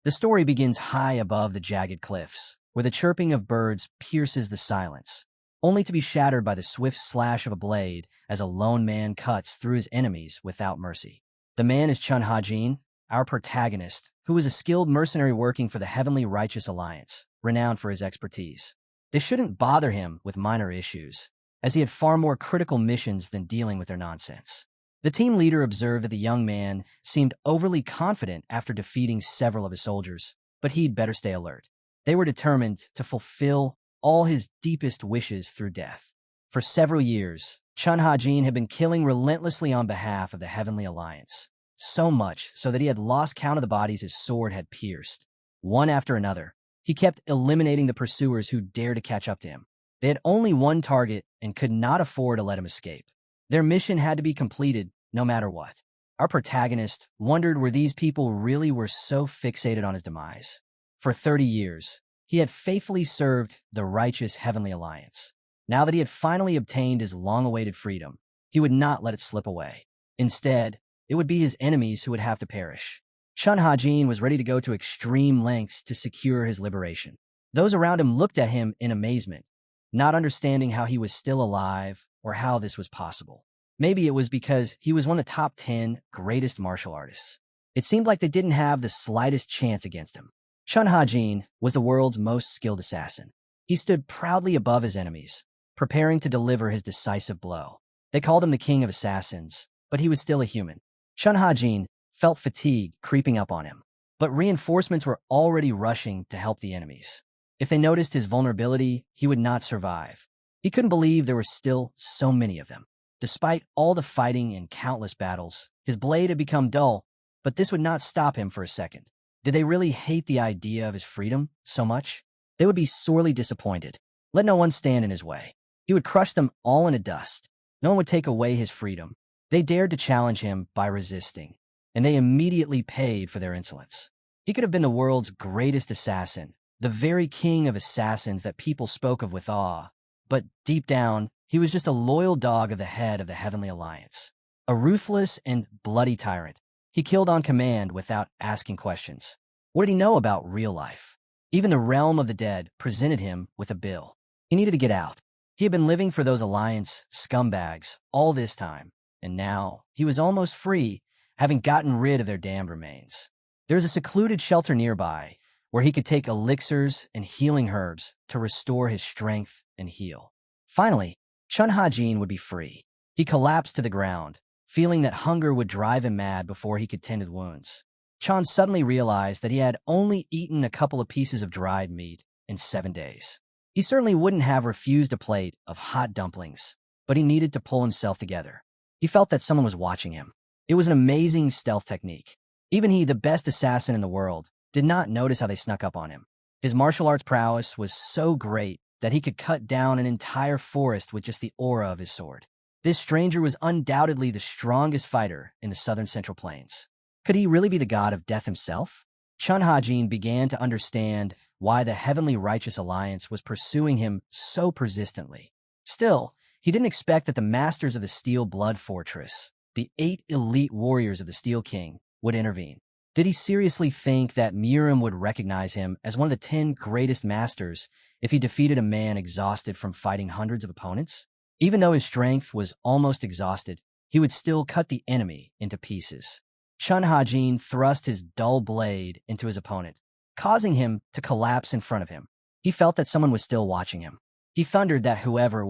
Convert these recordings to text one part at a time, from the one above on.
The story begins high above the jagged cliffs, where the chirping of birds pierces the silence, only to be shattered by the swift slash of a blade as a lone man cuts through his enemies without mercy. The man is Chun Hajin, our protagonist, who is a skilled mercenary working for the Heavenly Righteous Alliance, renowned for his expertise. This shouldn't bother him with minor issues, as he had far more critical missions than dealing with their nonsense. The team leader observed that the young man seemed overly confident after defeating several of his soldiers, but he'd better stay alert. They were determined to fulfill all his deepest wishes through death. For several years, Chun Hajin had been killing relentlessly on behalf of the Heavenly Alliance, so much so that he had lost count of the bodies his sword had pierced. One after another, he kept eliminating the pursuers who dared to catch up to him. They had only one target and could not afford to let him escape. Their mission had to be completed no matter what. Our protagonist wondered where these people really were so fixated on his demise. For 30 years, he had faithfully served the righteous Heavenly Alliance. Now that he had finally obtained his long-awaited freedom, he would not let it slip away. Instead, it would be his enemies who would have to perish. Chun Hajin was ready to go to extreme lengths to secure his liberation. Those around him looked at him in amazement, not understanding how he was still alive or how this was possible. Maybe it was because he was one of the top 10 greatest martial artists. It seemed like they didn't have the slightest chance against him. Chun Hajin was the world's most skilled assassin. He stood proudly above his enemies, preparing to deliver his decisive blow. They called him the King of Assassins, but he was still a human. Chun Hajin felt fatigue creeping up on him, but reinforcements were already rushing to help the enemies. If they noticed his vulnerability, he would not survive. He couldn't believe there were still so many of them. Despite all the fighting and countless battles, his blade had become dull, but this would not stop him for a second. Did they really hate the idea of his freedom so much? They would be sorely disappointed. Let no one stand in his way. He would crush them all into dust. No one would take away his freedom. They dared to challenge him by resisting, and they immediately paid for their insolence. He could have been the world's greatest assassin, the very king of assassins that people spoke of with awe, but deep down, he was just a loyal dog of the head of the Heavenly Alliance. A ruthless and bloody tyrant. He killed on command without asking questions. What did he know about real life? Even the realm of the dead presented him with a bill. He needed to get out. He had been living for those Alliance scumbags all this time, and now he was almost free, having gotten rid of their damned remains. There was a secluded shelter nearby where he could take elixirs and healing herbs to restore his strength and heal. Finally, Chun Hajin would be free. He collapsed to the ground, feeling that hunger would drive him mad before he could tend his wounds. Chun suddenly realized that he had only eaten a couple of pieces of dried meat in 7 days. He certainly wouldn't have refused a plate of hot dumplings, but he needed to pull himself together. He felt that someone was watching him. It was an amazing stealth technique. Even he, the best assassin in the world, did not notice how they snuck up on him. His martial arts prowess was so great that he could cut down an entire forest with just the aura of his sword. This stranger was undoubtedly the strongest fighter in the southern Central Plains. Could he really be the god of death himself? Chun Hajin began to understand why the Heavenly Righteous Alliance was pursuing him so persistently. Still, he didn't expect that the masters of the Steel Blood Fortress, the 8 elite warriors of the Steel King, would intervene. Did he seriously think that Miram would recognize him as one of the 10 greatest masters if he defeated a man exhausted from fighting hundreds of opponents? Even though his strength was almost exhausted, he would still cut the enemy into pieces. Chun Hajin thrust his dull blade into his opponent, causing him to collapse in front of him. He felt that someone was still watching him. He thundered that whoever it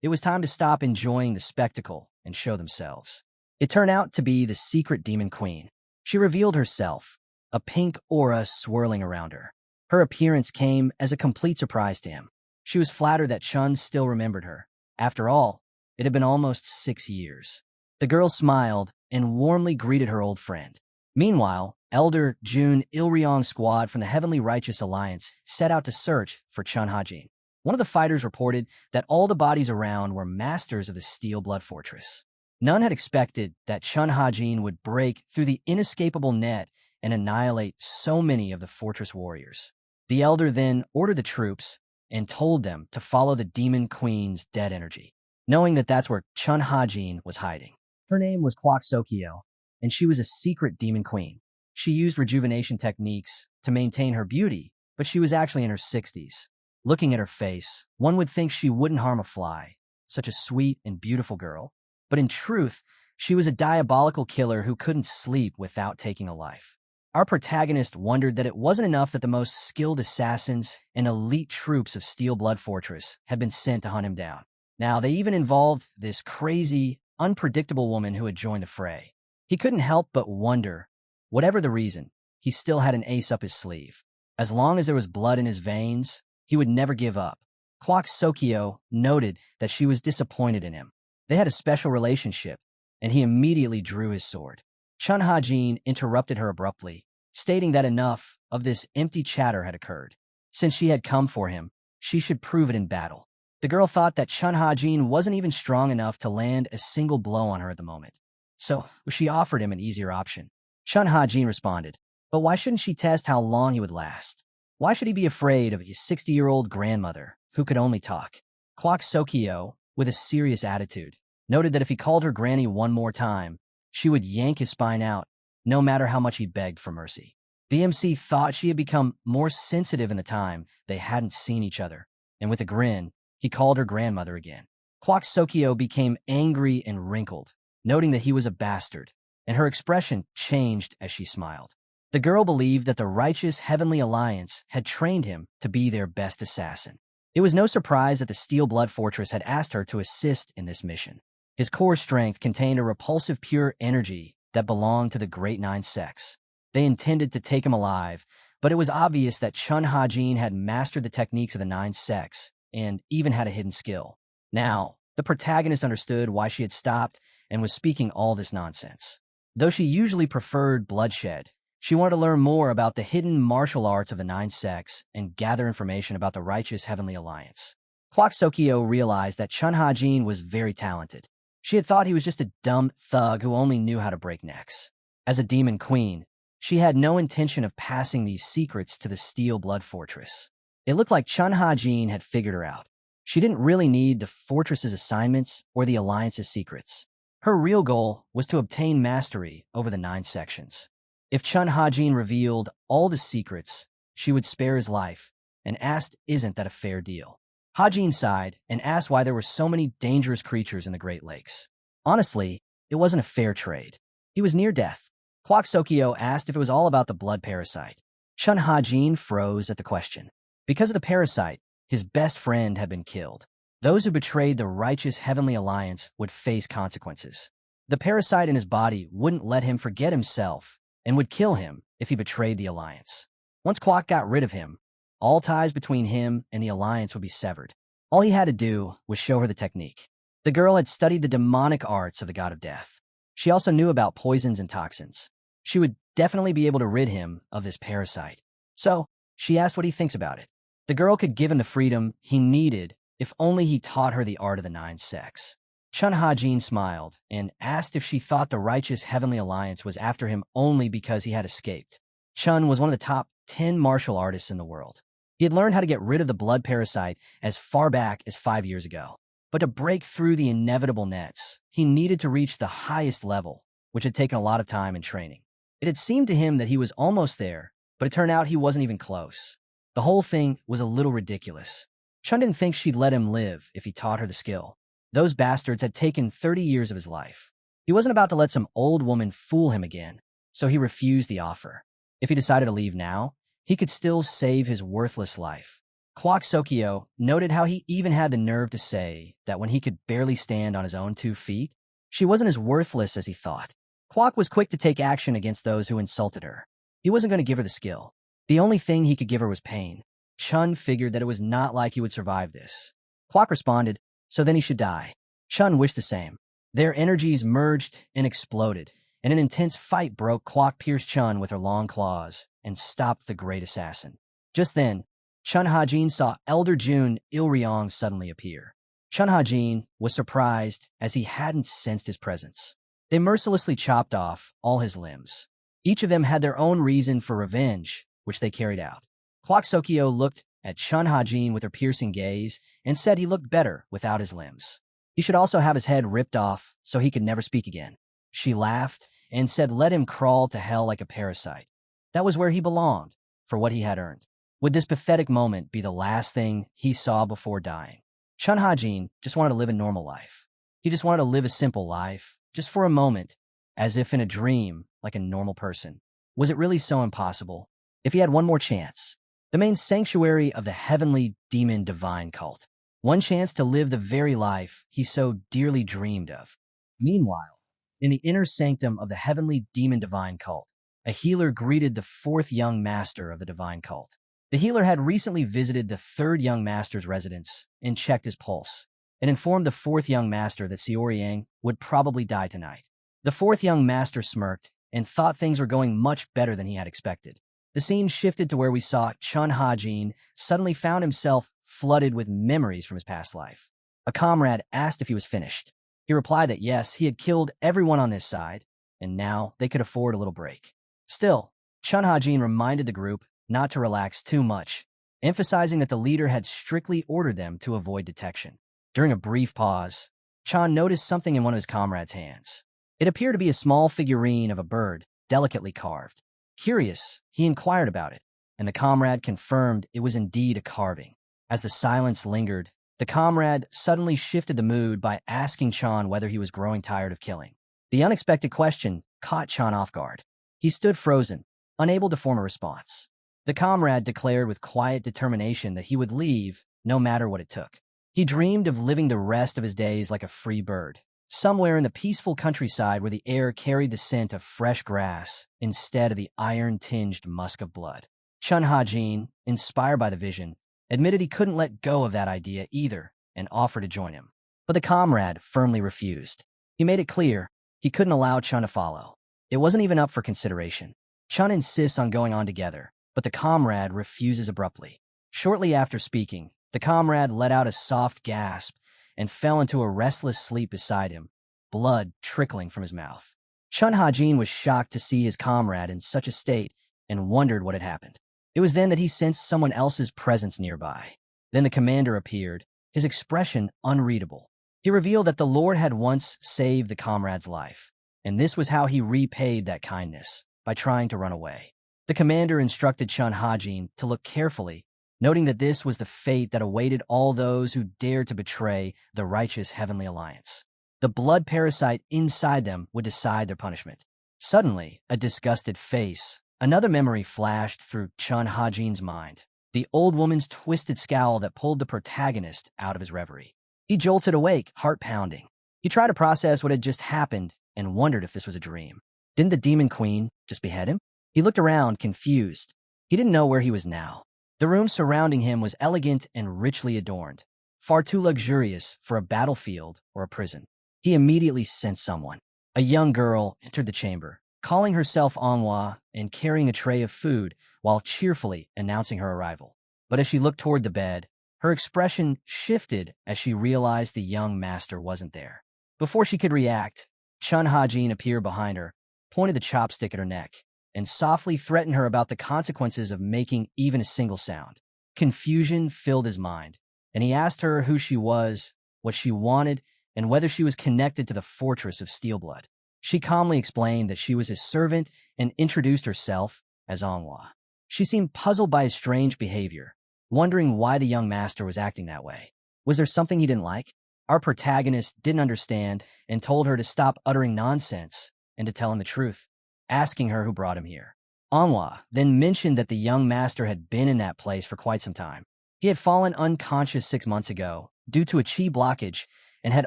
was time to stop enjoying the spectacle and show themselves. It turned out to be the secret demon queen. She revealed herself, a pink aura swirling around her. Her appearance came as a complete surprise to him. She was flattered that Chun still remembered her. After all, it had been almost 6 years. The girl smiled and warmly greeted her old friend. Meanwhile, Elder Jun Ilryong's squad from the Heavenly Righteous Alliance set out to search for Chun Hajin. One of the fighters reported that all the bodies around were masters of the Steel Blood Fortress. None had expected that Chun Hajin would break through the inescapable net and annihilate so many of the fortress warriors. The elder then ordered the troops and told them to follow the Demon Queen's dead energy, knowing that that's where Chun Hajin was hiding. Her name was Kwak Sokyo, and she was a secret Demon Queen. She used rejuvenation techniques to maintain her beauty, but she was actually in her 60s. Looking at her face, one would think she wouldn't harm a fly. Such a sweet and beautiful girl. But in truth, she was a diabolical killer who couldn't sleep without taking a life. Our protagonist wondered that it wasn't enough that the most skilled assassins and elite troops of Steel Blood Fortress had been sent to hunt him down. Now, they even involved this crazy, unpredictable woman who had joined the fray. He couldn't help but wonder, whatever the reason, he still had an ace up his sleeve. As long as there was blood in his veins, he would never give up. Kwak Sokyo noted that she was disappointed in him. They had a special relationship, and he immediately drew his sword. Chun Hajin interrupted her abruptly, stating that enough of this empty chatter had occurred. Since she had come for him, she should prove it in battle. The girl thought that Chun Hajin wasn't even strong enough to land a single blow on her at the moment. So she offered him an easier option. Chun Hajin responded, but why shouldn't she test how long he would last? Why should he be afraid of his 60-year-old grandmother, who could only talk? Kwak Sokyo, with a serious attitude, noted that if he called her granny one more time, she would yank his spine out, no matter how much he begged for mercy. The MC thought she had become more sensitive in the time they hadn't seen each other, and with a grin, he called her grandmother again. Kwak Sokyo became angry and wrinkled, noting that he was a bastard, and her expression changed as she smiled. The girl believed that the righteous Heavenly Alliance had trained him to be their best assassin. It was no surprise that the Steel Blood Fortress had asked her to assist in this mission. His core strength contained a repulsive pure energy that belonged to the Great Nine Sects. They intended to take him alive, but it was obvious that Chun Hajin had mastered the techniques of the Nine Sects and even had a hidden skill. Now, the protagonist understood why she had stopped and was speaking all this nonsense. Though she usually preferred bloodshed, she wanted to learn more about the hidden martial arts of the Nine Sects and gather information about the righteous Heavenly Alliance. Kwak Sokyo realized that Chun Hajin was very talented. She had thought he was just a dumb thug who only knew how to break necks. As a demon queen, she had no intention of passing these secrets to the Steel Blood Fortress. It looked like Chun Hajin had figured her out. She didn't really need the fortress's assignments or the Alliance's secrets. Her real goal was to obtain mastery over the 9 sections. If Chun Hajin revealed all the secrets, she would spare his life, and asked, isn't that a fair deal? Hajin sighed and asked why there were so many dangerous creatures in the Great Lakes. Honestly, it wasn't a fair trade. He was near death. Kwak Sokyo asked if it was all about the blood parasite. Chun Hajin froze at the question. Because of the parasite, his best friend had been killed. Those who betrayed the righteous Heavenly Alliance would face consequences. The parasite in his body wouldn't let him forget himself and would kill him if he betrayed the Alliance. Once Kwak got rid of him, all ties between him and the Alliance would be severed. All he had to do was show her the technique. The girl had studied the demonic arts of the god of death. She also knew about poisons and toxins. She would definitely be able to rid him of this parasite. So, she asked what he thinks about it. The girl could give him the freedom he needed if only he taught her the art of the 9 sects. Chun Hajin smiled and asked if she thought the righteous Heavenly Alliance was after him only because he had escaped. Chun was one of the top 10 martial artists in the world. He had learned how to get rid of the blood parasite as far back as 5 years ago. But to break through the inevitable nets, he needed to reach the highest level, which had taken a lot of time and training. It had seemed to him that he was almost there, but it turned out he wasn't even close. The whole thing was a little ridiculous. Chun didn't think she'd let him live if he taught her the skill. Those bastards had taken 30 years of his life. He wasn't about to let some old woman fool him again, so he refused the offer. If he decided to leave now, he could still save his worthless life. Kwak Sokyo noted how he even had the nerve to say that when he could barely stand on his own 2 feet, she wasn't as worthless as he thought. Kwak was quick to take action against those who insulted her. He wasn't going to give her the skill. The only thing he could give her was pain. Chun figured that it was not like he would survive this. Kwak responded, so then he should die. Chun wished the same. Their energies merged and exploded, and an intense fight broke. Kwak pierced Chun with her long claws and stopped the great assassin. Just then, Chun Hajin saw Elder Jun Ilryong suddenly appear. Chun Hajin was surprised as he hadn't sensed his presence. They mercilessly chopped off all his limbs. Each of them had their own reason for revenge, which they carried out. Kwak Sokyo looked at Chun Hajin with her piercing gaze and said he looked better without his limbs. He should also have his head ripped off so he could never speak again. She laughed and said let him crawl to hell like a parasite. That was where he belonged. for what he had earned. Would this pathetic moment be the last thing he saw before dying? Chun Hajin just wanted to live a normal life. He just wanted to live a simple life, just for a moment, as if in a dream, like a normal person. Was it really so impossible? If he had one more chance, the main sanctuary of the heavenly demon divine cult, one chance to live the very life he so dearly dreamed of. Meanwhile, in the inner sanctum of the heavenly demon divine cult, a healer greeted the fourth young master of the divine cult. The healer had recently visited the third young master's residence and checked his pulse, and informed the fourth young master that Xiaoyang would probably die tonight. The fourth young master smirked and thought things were going much better than he had expected. The scene shifted to where we saw Chun Hajin suddenly found himself flooded with memories from his past life. A comrade asked if he was finished. He replied that yes, he had killed everyone on this side, and now they could afford a little break. Still, Chun Hajin reminded the group not to relax too much, emphasizing that the leader had strictly ordered them to avoid detection. During a brief pause, Chan noticed something in one of his comrades' hands. It appeared to be a small figurine of a bird, delicately carved. Curious, he inquired about it, and the comrade confirmed it was indeed a carving. As the silence lingered, the comrade suddenly shifted the mood by asking Chan whether he was growing tired of killing. The unexpected question caught Chan off guard. He stood frozen, unable to form a response. The comrade declared with quiet determination that he would leave, no matter what it took. He dreamed of living the rest of his days like a free bird, somewhere in the peaceful countryside where the air carried the scent of fresh grass instead of the iron-tinged musk of blood. Chun Hajin, inspired by the vision, admitted he couldn't let go of that idea either and offered to join him. But the comrade firmly refused. He made it clear he couldn't allow Chun to follow. It wasn't even up for consideration. Chun insists on going on together, but the comrade refuses abruptly. Shortly after speaking, the comrade let out a soft gasp and fell into a restless sleep beside him, blood trickling from his mouth. Chun Hajin was shocked to see his comrade in such a state and wondered what had happened. It was then that he sensed someone else's presence nearby. Then the commander appeared, his expression unreadable. He revealed that the Lord had once saved the comrade's life, and this was how he repaid that kindness, by trying to run away. The commander instructed Chun Hajin to look carefully, noting that this was the fate that awaited all those who dared to betray the righteous heavenly alliance. The blood parasite inside them would decide their punishment. Suddenly, a disgusted face, another memory flashed through Chun Hajin's mind, the old woman's twisted scowl that pulled the protagonist out of his reverie. He jolted awake, heart pounding. He tried to process what had just happened and wondered if this was a dream. Didn't the demon queen just behead him? He looked around, confused. He didn't know where he was now. The room surrounding him was elegant and richly adorned, far too luxurious for a battlefield or a prison. He immediately sensed someone. A young girl entered the chamber, calling herself Manhwa and carrying a tray of food while cheerfully announcing her arrival. But as she looked toward the bed, her expression shifted as she realized the young master wasn't there. Before she could react, Chun Hajin appeared behind her, pointed the chopstick at her neck, and softly threatened her about the consequences of making even a single sound. Confusion filled his mind, and he asked her who she was, what she wanted, and whether she was connected to the fortress of Steelblood. She calmly explained that she was his servant and introduced herself as Manhwa. She seemed puzzled by his strange behavior, wondering why the young master was acting that way. Was there something he didn't like? Our protagonist didn't understand and told her to stop uttering nonsense and to tell him the truth, asking her who brought him here. Manhwa then mentioned that the young master had been in that place for quite some time. He had fallen unconscious 6 months ago due to a chi blockage and had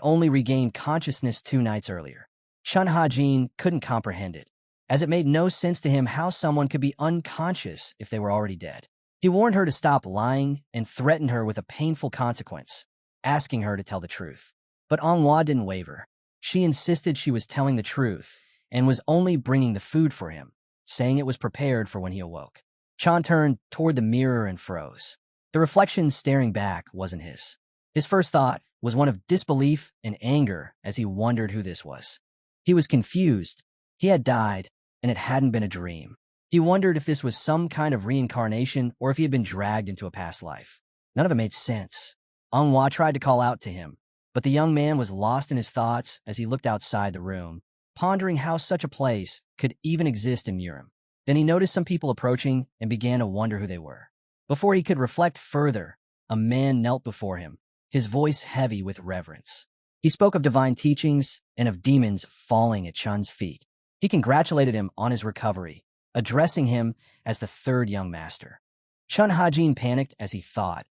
only regained consciousness 2 nights earlier. Chun Hajin couldn't comprehend it, as it made no sense to him how someone could be unconscious if they were already dead. He warned her to stop lying and threatened her with a painful consequence, asking her to tell the truth. But Manhwa didn't waver. She insisted she was telling the truth and was only bringing the food for him, saying it was prepared for when he awoke. Chan turned toward the mirror and froze. The reflection staring back wasn't his. His first thought was one of disbelief and anger as he wondered who this was. He was confused. He had died, and it hadn't been a dream. He wondered if this was some kind of reincarnation or if he had been dragged into a past life. None of it made sense. Manhwa tried to call out to him, but the young man was lost in his thoughts as he looked outside the room, pondering how such a place could even exist in Yurin. Then he noticed some people approaching and began to wonder who they were. Before he could reflect further, a man knelt before him, his voice heavy with reverence. He spoke of divine teachings and of demons falling at Chun's feet. He congratulated him on his recovery, addressing him as the third young master. Chun Hajin panicked as he thought,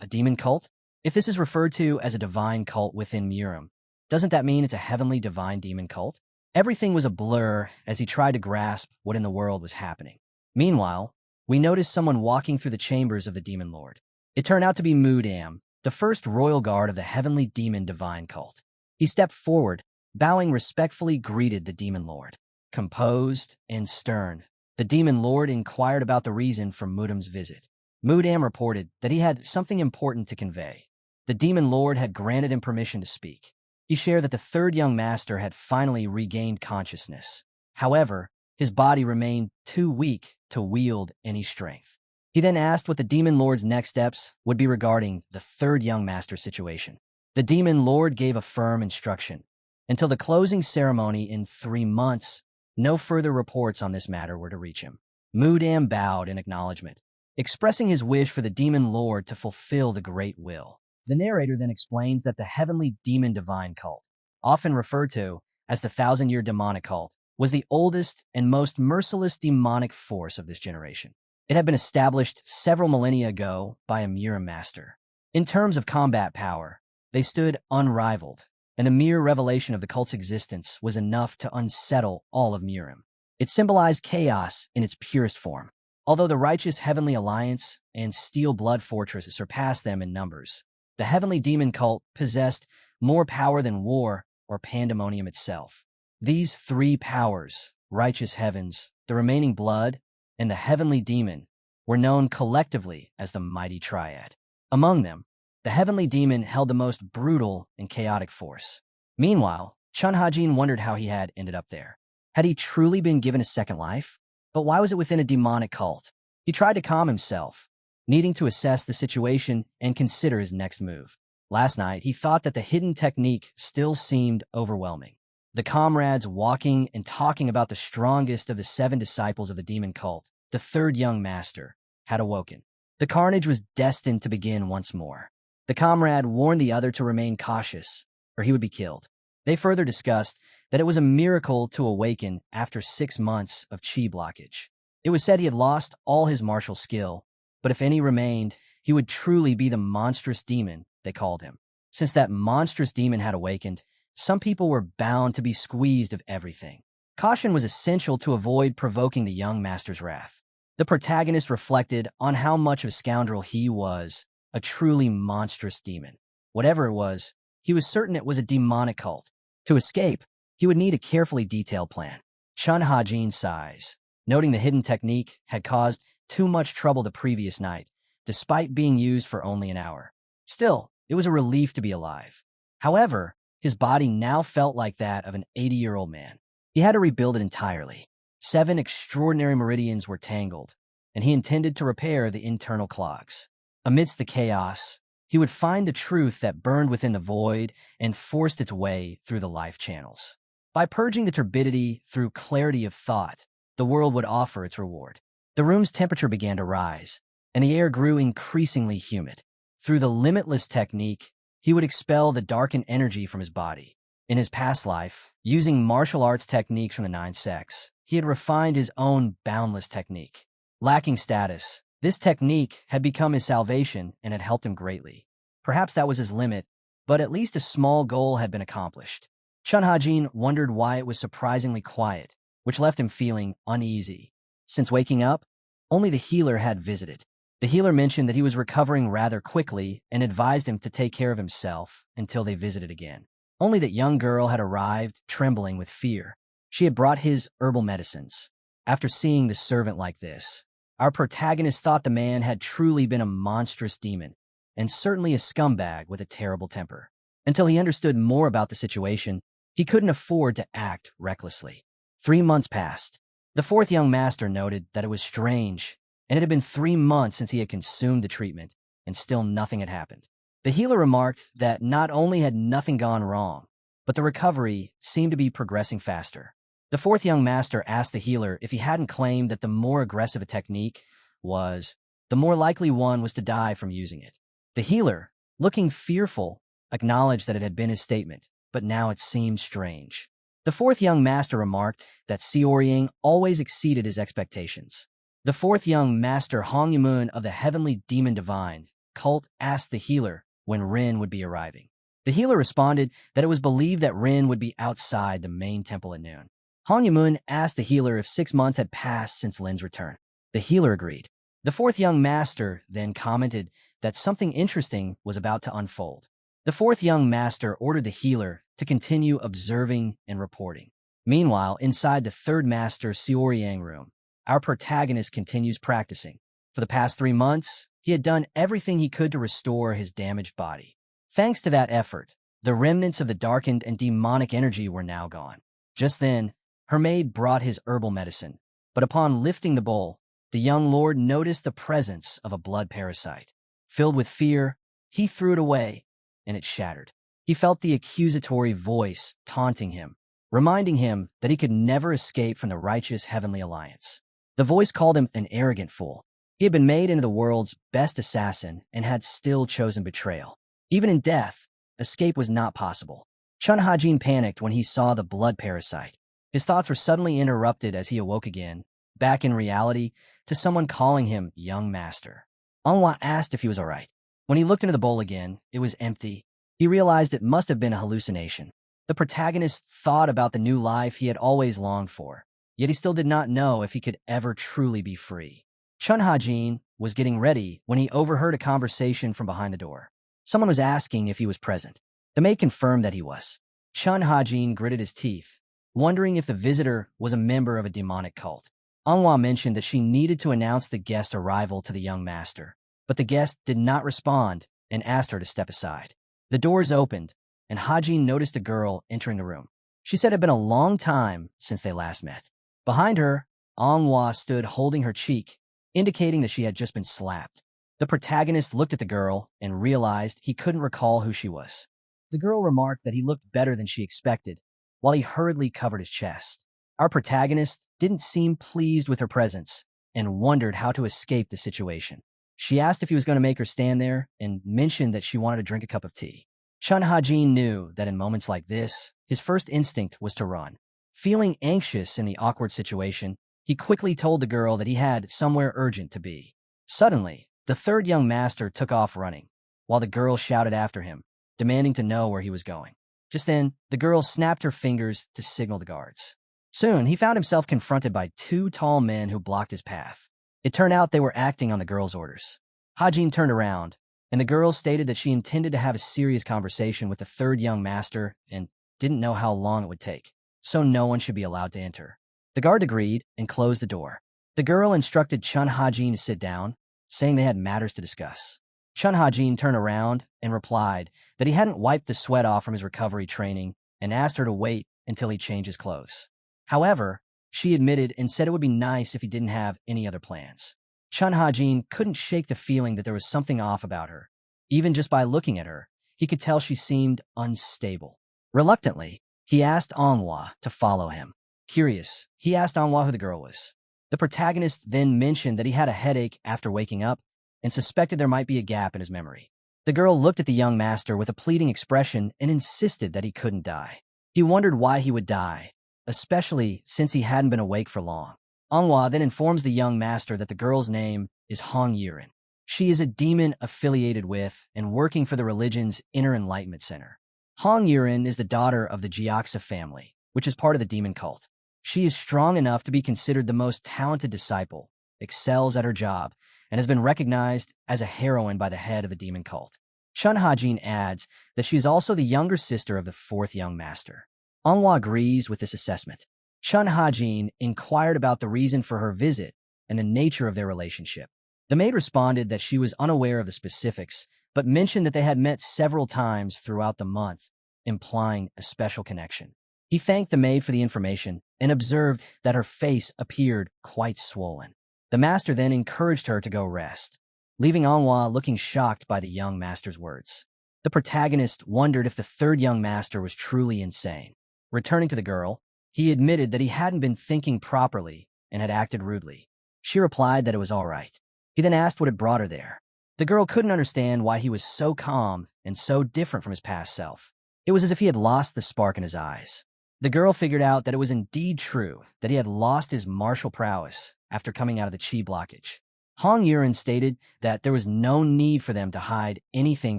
a demon cult? If this is referred to as a divine cult within Murim, doesn't that mean it's a heavenly divine demon cult? Everything was a blur as he tried to grasp what in the world was happening. Meanwhile, we noticed someone walking through the chambers of the demon lord. It turned out to be Mudam, the first royal guard of the heavenly demon divine cult. He stepped forward, bowing respectfully greeted the demon lord. Composed and stern, the demon lord inquired about the reason for Mudam's visit. Mudam reported that he had something important to convey. The demon lord had granted him permission to speak. He shared that the third young master had finally regained consciousness. However, his body remained too weak to wield any strength. He then asked what the demon lord's next steps would be regarding the third young master situation. The demon lord gave a firm instruction. Until the closing ceremony in 3 months, no further reports on this matter were to reach him. Mudam bowed in acknowledgement, expressing his wish for the demon lord to fulfill the great will. The narrator then explains that the heavenly demon divine cult, often referred to as the 1,000-year demonic cult, was the oldest and most merciless demonic force of this generation. It had been established several millennia ago by a Murim master. In terms of combat power, they stood unrivaled, and the mere revelation of the cult's existence was enough to unsettle all of Murim. It symbolized chaos in its purest form. Although the righteous Heavenly Alliance and Steel Blood Fortress surpassed them in numbers, the heavenly demon cult possessed more power than war or pandemonium itself. These 3 powers, righteous heavens, the remaining blood, and the heavenly demon, were known collectively as the Mighty Triad. Among them, the heavenly demon held the most brutal and chaotic force. Meanwhile, Chun Hajin wondered how he had ended up there. Had he truly been given a second life? But why was it within a demonic cult? He tried to calm himself, needing to assess the situation and consider his next move. Last night, he thought that the hidden technique still seemed overwhelming. The comrades walking and talking about the strongest of the 7 disciples of the demon cult, the third young master, had awoken. The carnage was destined to begin once more. The comrade warned the other to remain cautious, or he would be killed. They further discussed that it was a miracle to awaken after 6 months of chi blockage. It was said he had lost all his martial skill, but if any remained, he would truly be the monstrous demon they called him. Since that monstrous demon had awakened, some people were bound to be squeezed of everything. Caution was essential to avoid provoking the young master's wrath. The protagonist reflected on how much of a scoundrel he was, a truly monstrous demon. Whatever it was, he was certain it was a demonic cult. To escape, he would need a carefully detailed plan. Chun Hajin sighs, noting the hidden technique had caused too much trouble the previous night, despite being used for only an hour. Still, it was a relief to be alive. However, his body now felt like that of an 80-year-old man. He had to rebuild it entirely. 7 extraordinary meridians were tangled, and he intended to repair the internal clogs. Amidst the chaos, he would find the truth that burned within the void and forced its way through the life channels. By purging the turbidity through clarity of thought, the world would offer its reward. The room's temperature began to rise, and the air grew increasingly humid. Through the limitless technique, he would expel the darkened energy from his body. In his past life, using martial arts techniques from the 9 sects, he had refined his own boundless technique. Lacking status, this technique had become his salvation and had helped him greatly. Perhaps that was his limit, but at least a small goal had been accomplished. Chun Hajin wondered why it was surprisingly quiet, which left him feeling uneasy. Since waking up, only the healer had visited. The healer mentioned that he was recovering rather quickly and advised him to take care of himself until they visited again. Only that young girl had arrived, trembling with fear. She had brought his herbal medicines. After seeing the servant like this, our protagonist thought the man had truly been a monstrous demon, and certainly a scumbag with a terrible temper. Until he understood more about the situation, he couldn't afford to act recklessly. 3 months passed. The 4th young master noted that it was strange, and it had been 3 months since he had consumed the treatment, and still nothing had happened. The healer remarked that not only had nothing gone wrong, but the recovery seemed to be progressing faster. The fourth young master asked the healer if he hadn't claimed that the more aggressive a technique was, the more likely one was to die from using it. The healer, looking fearful, acknowledged that it had been his statement, but now it seemed strange. The fourth young master remarked that Xiaorying always exceeded his expectations. The fourth young master, Hong Yurin of the Heavenly Demon Divine cult, asked the healer when Rin would be arriving. The healer responded that it was believed that Rin would be outside the main temple at noon. Hong Yurin asked the healer if 6 months had passed since Lin's return. The healer agreed. The fourth young master then commented that something interesting was about to unfold. The fourth young master ordered the healer to continue observing and reporting. Meanwhile, inside the third master Xiaoryang room, our protagonist continues practicing. For the past 3 months, he had done everything he could to restore his damaged body. Thanks to that effort, the remnants of the darkened and demonic energy were now gone. Just then, her maid brought his herbal medicine, but upon lifting the bowl, the young lord noticed the presence of a blood parasite. Filled with fear, he threw it away, and it shattered. He felt the accusatory voice taunting him, reminding him that he could never escape from the righteous heavenly alliance. The voice called him an arrogant fool. He had been made into the world's best assassin and had still chosen betrayal. Even in death, escape was not possible. Hajin panicked when he saw the blood parasite. His thoughts were suddenly interrupted as he awoke again, back in reality, to someone calling him young master. Manhwa asked if he was all right. When he looked into the bowl again, it was empty. He realized it must have been a hallucination. The protagonist thought about the new life he had always longed for, yet he still did not know if he could ever truly be free. Hajin was getting ready when he overheard a conversation from behind the door. Someone was asking if he was present. The maid confirmed that he was. Hajin gritted his teeth, wondering if the visitor was a member of a demonic cult. Manhwa mentioned that she needed to announce the guest's arrival to the young master, but the guest did not respond and asked her to step aside. The doors opened, and Hajin noticed a girl entering the room. She said it had been a long time since they last met. Behind her, Manhwa stood holding her cheek, indicating that she had just been slapped. The protagonist looked at the girl and realized he couldn't recall who she was. The girl remarked that he looked better than she expected, while he hurriedly covered his chest. Our protagonist didn't seem pleased with her presence and wondered how to escape the situation. She asked if he was going to make her stand there and mentioned that she wanted to drink a cup of tea. Hajin knew that in moments like this, his first instinct was to run. Feeling anxious in the awkward situation, he quickly told the girl that he had somewhere urgent to be. Suddenly, the third young master took off running, while the girl shouted after him, demanding to know where he was going. Just then, the girl snapped her fingers to signal the guards. Soon, he found himself confronted by 2 tall men who blocked his path. It turned out they were acting on the girl's orders. Hajin turned around, and the girl stated that she intended to have a serious conversation with the third young master and didn't know how long it would take, so no one should be allowed to enter. The guard agreed and closed the door. The girl instructed Hajin to sit down, saying they had matters to discuss. Hajin turned around and replied that he hadn't wiped the sweat off from his recovery training and asked her to wait until he changed his clothes. However, she admitted and said it would be nice if he didn't have any other plans. Hajin couldn't shake the feeling that there was something off about her. Even just by looking at her, he could tell she seemed unstable. Reluctantly, he asked Manhwa to follow him. Curious, he asked Manhwa who the girl was. The protagonist then mentioned that he had a headache after waking up and suspected there might be a gap in his memory. The girl looked at the young master with a pleading expression and insisted that he couldn't die. He wondered why he would die, especially since he hadn't been awake for long. Manhwa then informs the young master that the girl's name is Hong Yurin. She is a demon affiliated with and working for the religion's Inner Enlightenment Center. Hong Yurin is the daughter of the Jiaxa family, which is part of the demon cult. She is strong enough to be considered the most talented disciple, excels at her job, and has been recognized as a heroine by the head of the demon cult. Hajin adds that she is also the younger sister of the fourth young master. Manhwa agrees with this assessment. Hajin inquired about the reason for her visit and the nature of their relationship. The maid responded that she was unaware of the specifics, but mentioned that they had met several times throughout the month, implying a special connection. He thanked the maid for the information and observed that her face appeared quite swollen. The master then encouraged her to go rest, leaving Manhwa looking shocked by the young master's words. The protagonist wondered if the third young master was truly insane. Returning to the girl, He admitted that he hadn't been thinking properly and had acted rudely. She replied that it was all right. He then asked what had brought her there. The girl couldn't understand why he was so calm and so different from his past self. It was as if he had lost the spark in his eyes. The girl figured out that it was indeed true that he had lost his martial prowess after coming out of the chi blockage. Hong Yurin stated that there was no need for them to hide anything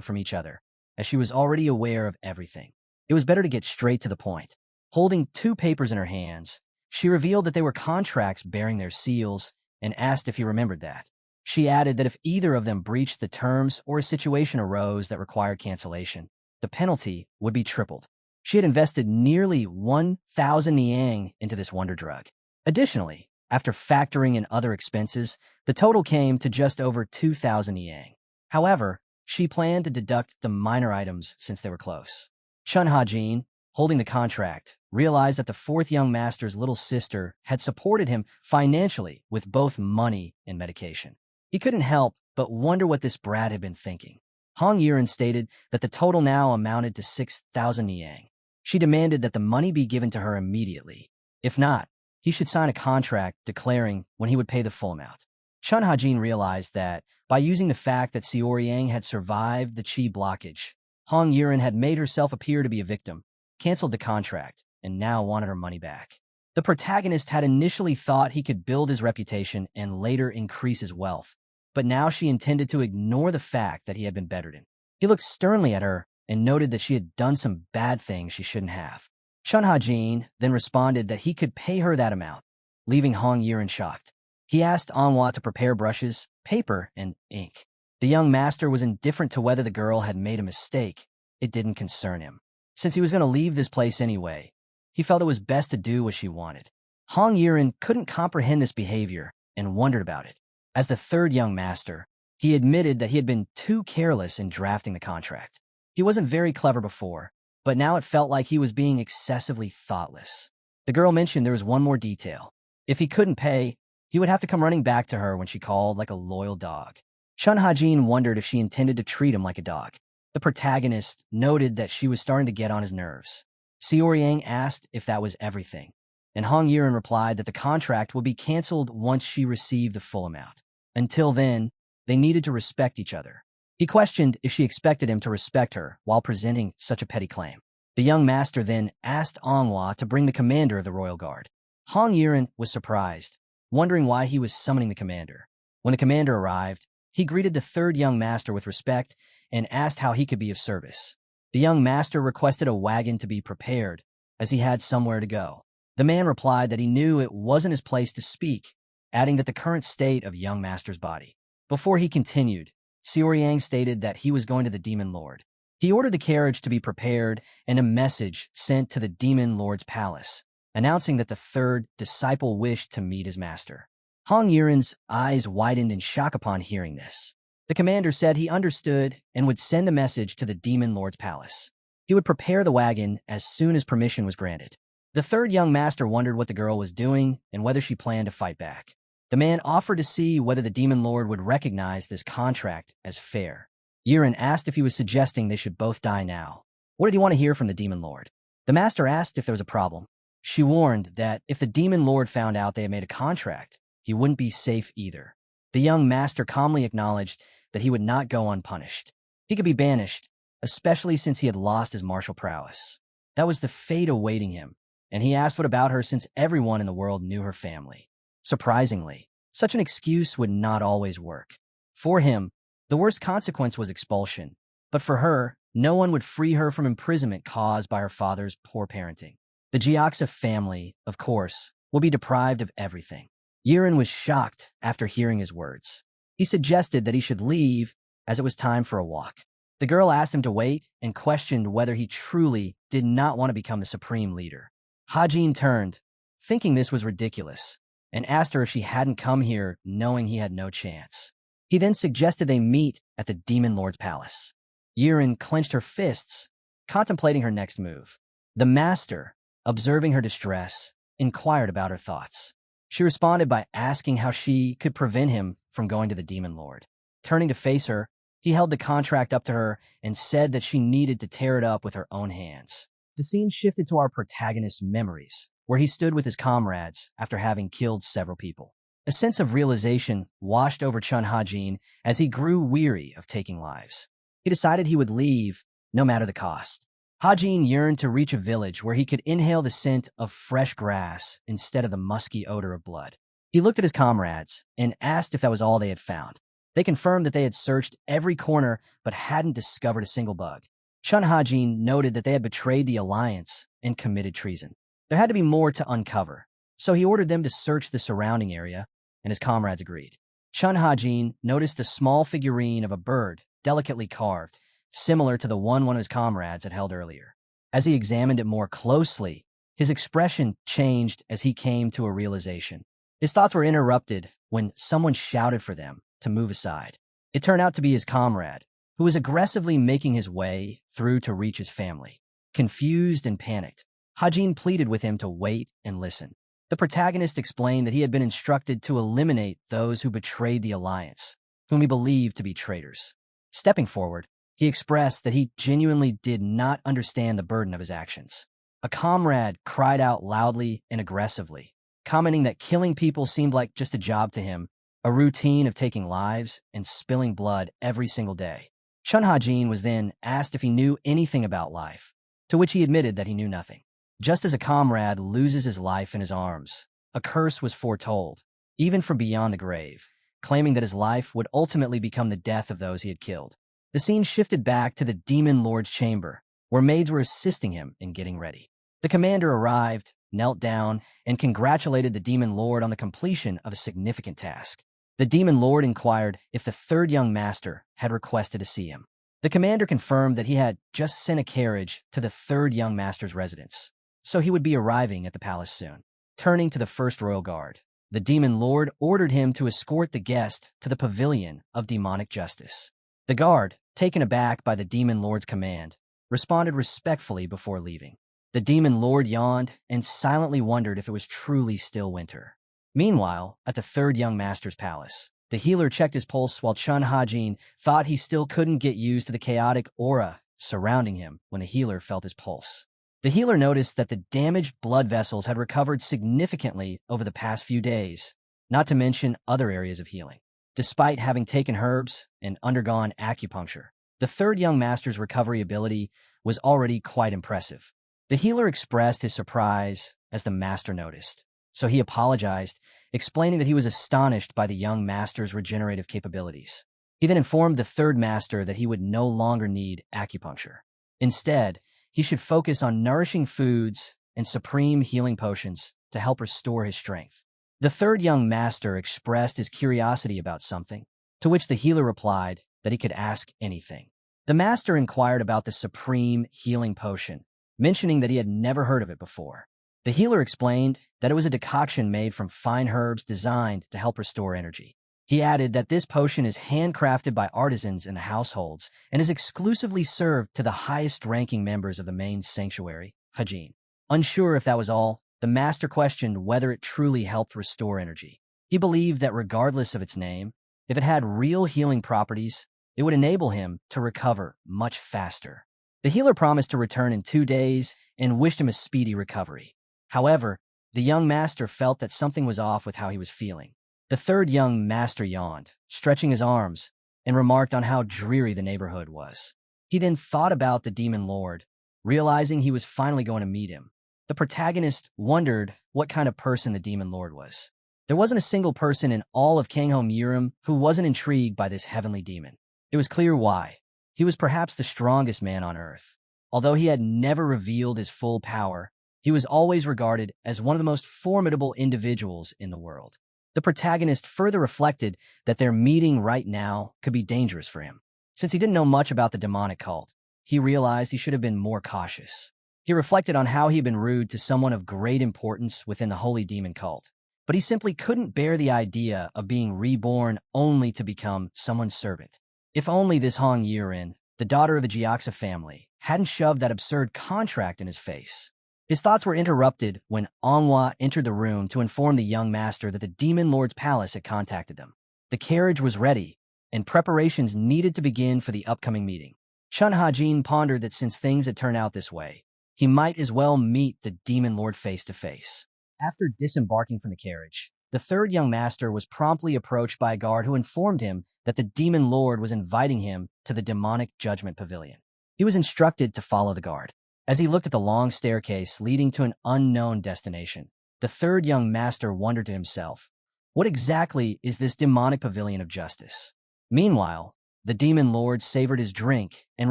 from each other, as she was already aware of everything. It was better to get straight to the point. Holding 2 papers in her hands, she revealed that they were contracts bearing their seals and asked if he remembered that. She added that if either of them breached the terms or a situation arose that required cancellation, the penalty would be tripled. She had invested nearly 1,000 niang into this wonder drug. Additionally, after factoring in other expenses, the total came to just over 2,000 niang. However, she planned to deduct the minor items since they were close. Chun Hajin, holding the contract, realized that the 4th young master's little sister had supported him financially with both money and medication. He couldn't help but wonder what this brat had been thinking. Hong Yurin stated that the total now amounted to 6,000 niang. She demanded that the money be given to her immediately. If not, he should sign a contract declaring when he would pay the full amount. Chun Hajin realized that by using the fact that Xiaoryang had survived the chi blockage, Hong Yurin had made herself appear to be a victim, canceled the contract, and now wanted her money back. The protagonist had initially thought he could build his reputation and later increase his wealth, but now she intended to ignore the fact that he had been bettered in. He looked sternly at her and noted that she had done some bad things she shouldn't have. Chun Hajin then responded that he could pay her that amount, leaving Hong Yurin shocked. He asked Manhwa to prepare brushes, paper, and ink. The young master was indifferent to whether the girl had made a mistake. It didn't concern him. Since he was going to leave this place anyway, he felt it was best to do what she wanted. Hong Yurin couldn't comprehend this behavior and wondered about it. As the 3rd young master, he admitted that he had been too careless in drafting the contract. He wasn't very clever before, but now it felt like he was being excessively thoughtless. The girl mentioned there was one more detail. If he couldn't pay, he would have to come running back to her when she called like a loyal dog. Chun Hajin wondered if she intended to treat him like a dog. The protagonist noted that she was starting to get on his nerves. Xiaoryang asked if that was everything, and Hong Yurin replied that the contract would be canceled once she received the full amount. Until then, they needed to respect each other. He questioned if she expected him to respect her while presenting such a petty claim. The young master then asked Manhwa to bring the commander of the royal guard. Hong Yurin was surprised, wondering why he was summoning the commander. When the commander arrived, he greeted the 3rd young master with respect and asked how he could be of service. The young master requested a wagon to be prepared, as he had somewhere to go. The man replied that he knew it wasn't his place to speak, adding that the current state of young master's body. Before he continued, Xiaoryang stated that he was going to the Demon Lord. He ordered the carriage to be prepared and a message sent to the Demon Lord's palace, announcing that the 3rd disciple wished to meet his master. Hong Yurin's eyes widened in shock upon hearing this. The commander said he understood and would send the message to the Demon Lord's palace. He would prepare the wagon as soon as permission was granted. The 3rd young master wondered what the girl was doing and whether she planned to fight back. The man offered to see whether the Demon Lord would recognize this contract as fair. Yurin asked if he was suggesting they should both die now. What did he want to hear from the Demon Lord? The master asked if there was a problem. She warned that if the Demon Lord found out they had made a contract, he wouldn't be safe either. The young master calmly acknowledged that he would not go unpunished. He could be banished, especially since he had lost his martial prowess. That was the fate awaiting him, and he asked what about her since everyone in the world knew her family. Surprisingly, such an excuse would not always work. For him, the worst consequence was expulsion, but for her, no one would free her from imprisonment caused by her father's poor parenting. The Jiaxa family, of course, will be deprived of everything. Yurin was shocked after hearing his words. He suggested that he should leave as it was time for a walk. The girl asked him to wait and questioned whether he truly did not want to become the supreme leader. Hajin turned, thinking this was ridiculous, and asked her if she hadn't come here knowing he had no chance. He then suggested they meet at the Demon Lord's palace. Yurin clenched her fists, contemplating her next move. The master, observing her distress, inquired about her thoughts. She responded by asking how she could prevent him from going to the Demon Lord. Turning to face her, he held the contract up to her and said that she needed to tear it up with her own hands. The scene shifted to our protagonist's memories. where he stood with his comrades after having killed several people. A sense of realization washed over Chun Hajin as he grew weary of taking lives. He decided he would leave, no matter the cost. Hajin yearned to reach a village where he could inhale the scent of fresh grass instead of the musky odor of blood. He looked at his comrades and asked if that was all they had found. They confirmed that they had searched every corner but hadn't discovered a single bug. Chun Hajin noted that they had betrayed the alliance and committed treason. There had to be more to uncover, so he ordered them to search the surrounding area, and his comrades agreed. Chun Hajin noticed a small figurine of a bird, delicately carved, similar to the one of his comrades had held earlier. As he examined it more closely, his expression changed as he came to a realization. His thoughts were interrupted when someone shouted for them to move aside. It turned out to be his comrade, who was aggressively making his way through to reach his family. Confused and panicked, Hajin pleaded with him to wait and listen. The protagonist explained that he had been instructed to eliminate those who betrayed the alliance, whom he believed to be traitors. Stepping forward, he expressed that he genuinely did not understand the burden of his actions. A comrade cried out loudly and aggressively, commenting that killing people seemed like just a job to him, a routine of taking lives and spilling blood every single day. Chun Hajin was then asked if he knew anything about life, to which he admitted that he knew nothing. Just as a comrade loses his life in his arms, a curse was foretold, even from beyond the grave, claiming that his life would ultimately become the death of those he had killed. The scene shifted back to the Demon Lord's chamber, where maids were assisting him in getting ready. The commander arrived, knelt down, and congratulated the Demon Lord on the completion of a significant task. The Demon Lord inquired if the third young master had requested to see him. The commander confirmed that he had just sent a carriage to the third young master's residence, so he would be arriving at the palace soon. Turning to the first royal guard, the Demon Lord ordered him to escort the guest to the pavilion of demonic justice. The guard, taken aback by the Demon Lord's command, responded respectfully before leaving. The Demon Lord yawned and silently wondered if it was truly still winter. Meanwhile, at the third young master's palace, the healer checked his pulse while Chun Hajin thought he still couldn't get used to the chaotic aura surrounding him when the healer felt his pulse. The healer noticed that the damaged blood vessels had recovered significantly over the past few days, not to mention other areas of healing. Despite having taken herbs and undergone acupuncture, the third young master's recovery ability was already quite impressive. The healer expressed his surprise as the master noticed, so he apologized, explaining that he was astonished by the young master's regenerative capabilities. He then informed the third master that he would no longer need acupuncture. Instead, he should focus on nourishing foods and supreme healing potions to help restore his strength. The third young master expressed his curiosity about something, to which the healer replied that he could ask anything. The master inquired about the supreme healing potion, mentioning that he had never heard of it before. The healer explained that it was a decoction made from fine herbs designed to help restore energy. He added that this potion is handcrafted by artisans in the households and is exclusively served to the highest-ranking members of the main sanctuary, Hajin. Unsure if that was all, the master questioned whether it truly helped restore energy. He believed that regardless of its name, if it had real healing properties, it would enable him to recover much faster. The healer promised to return in 2 days and wished him a speedy recovery. However, the young master felt that something was off with how he was feeling. The third young master yawned, stretching his arms, and remarked on how dreary the neighborhood was. He then thought about the Demon Lord, realizing he was finally going to meet him. The protagonist wondered what kind of person the Demon Lord was. There wasn't a single person in all of Hong Yurin who wasn't intrigued by this heavenly demon. It was clear why. He was perhaps the strongest man on Earth. Although he had never revealed his full power, he was always regarded as one of the most formidable individuals in the world. The protagonist further reflected that their meeting right now could be dangerous for him. Since he didn't know much about the demonic cult, he realized he should have been more cautious. He reflected on how he had been rude to someone of great importance within the holy demon cult, but he simply couldn't bear the idea of being reborn only to become someone's servant. If only this Hong Yurin, the daughter of the Jiaxa family, hadn't shoved that absurd contract in his face. His thoughts were interrupted when Manhwa entered the room to inform the young master that the Demon Lord's palace had contacted them. The carriage was ready, and preparations needed to begin for the upcoming meeting. Chun Hajin pondered that since things had turned out this way, he might as well meet the demon lord face to face. After disembarking from the carriage, the third young master was promptly approached by a guard who informed him that the demon lord was inviting him to the demonic judgment pavilion. He was instructed to follow the guard. As he looked at the long staircase leading to an unknown destination, the third young master wondered to himself, what exactly is this demonic pavilion of justice? Meanwhile, the demon lord savored his drink and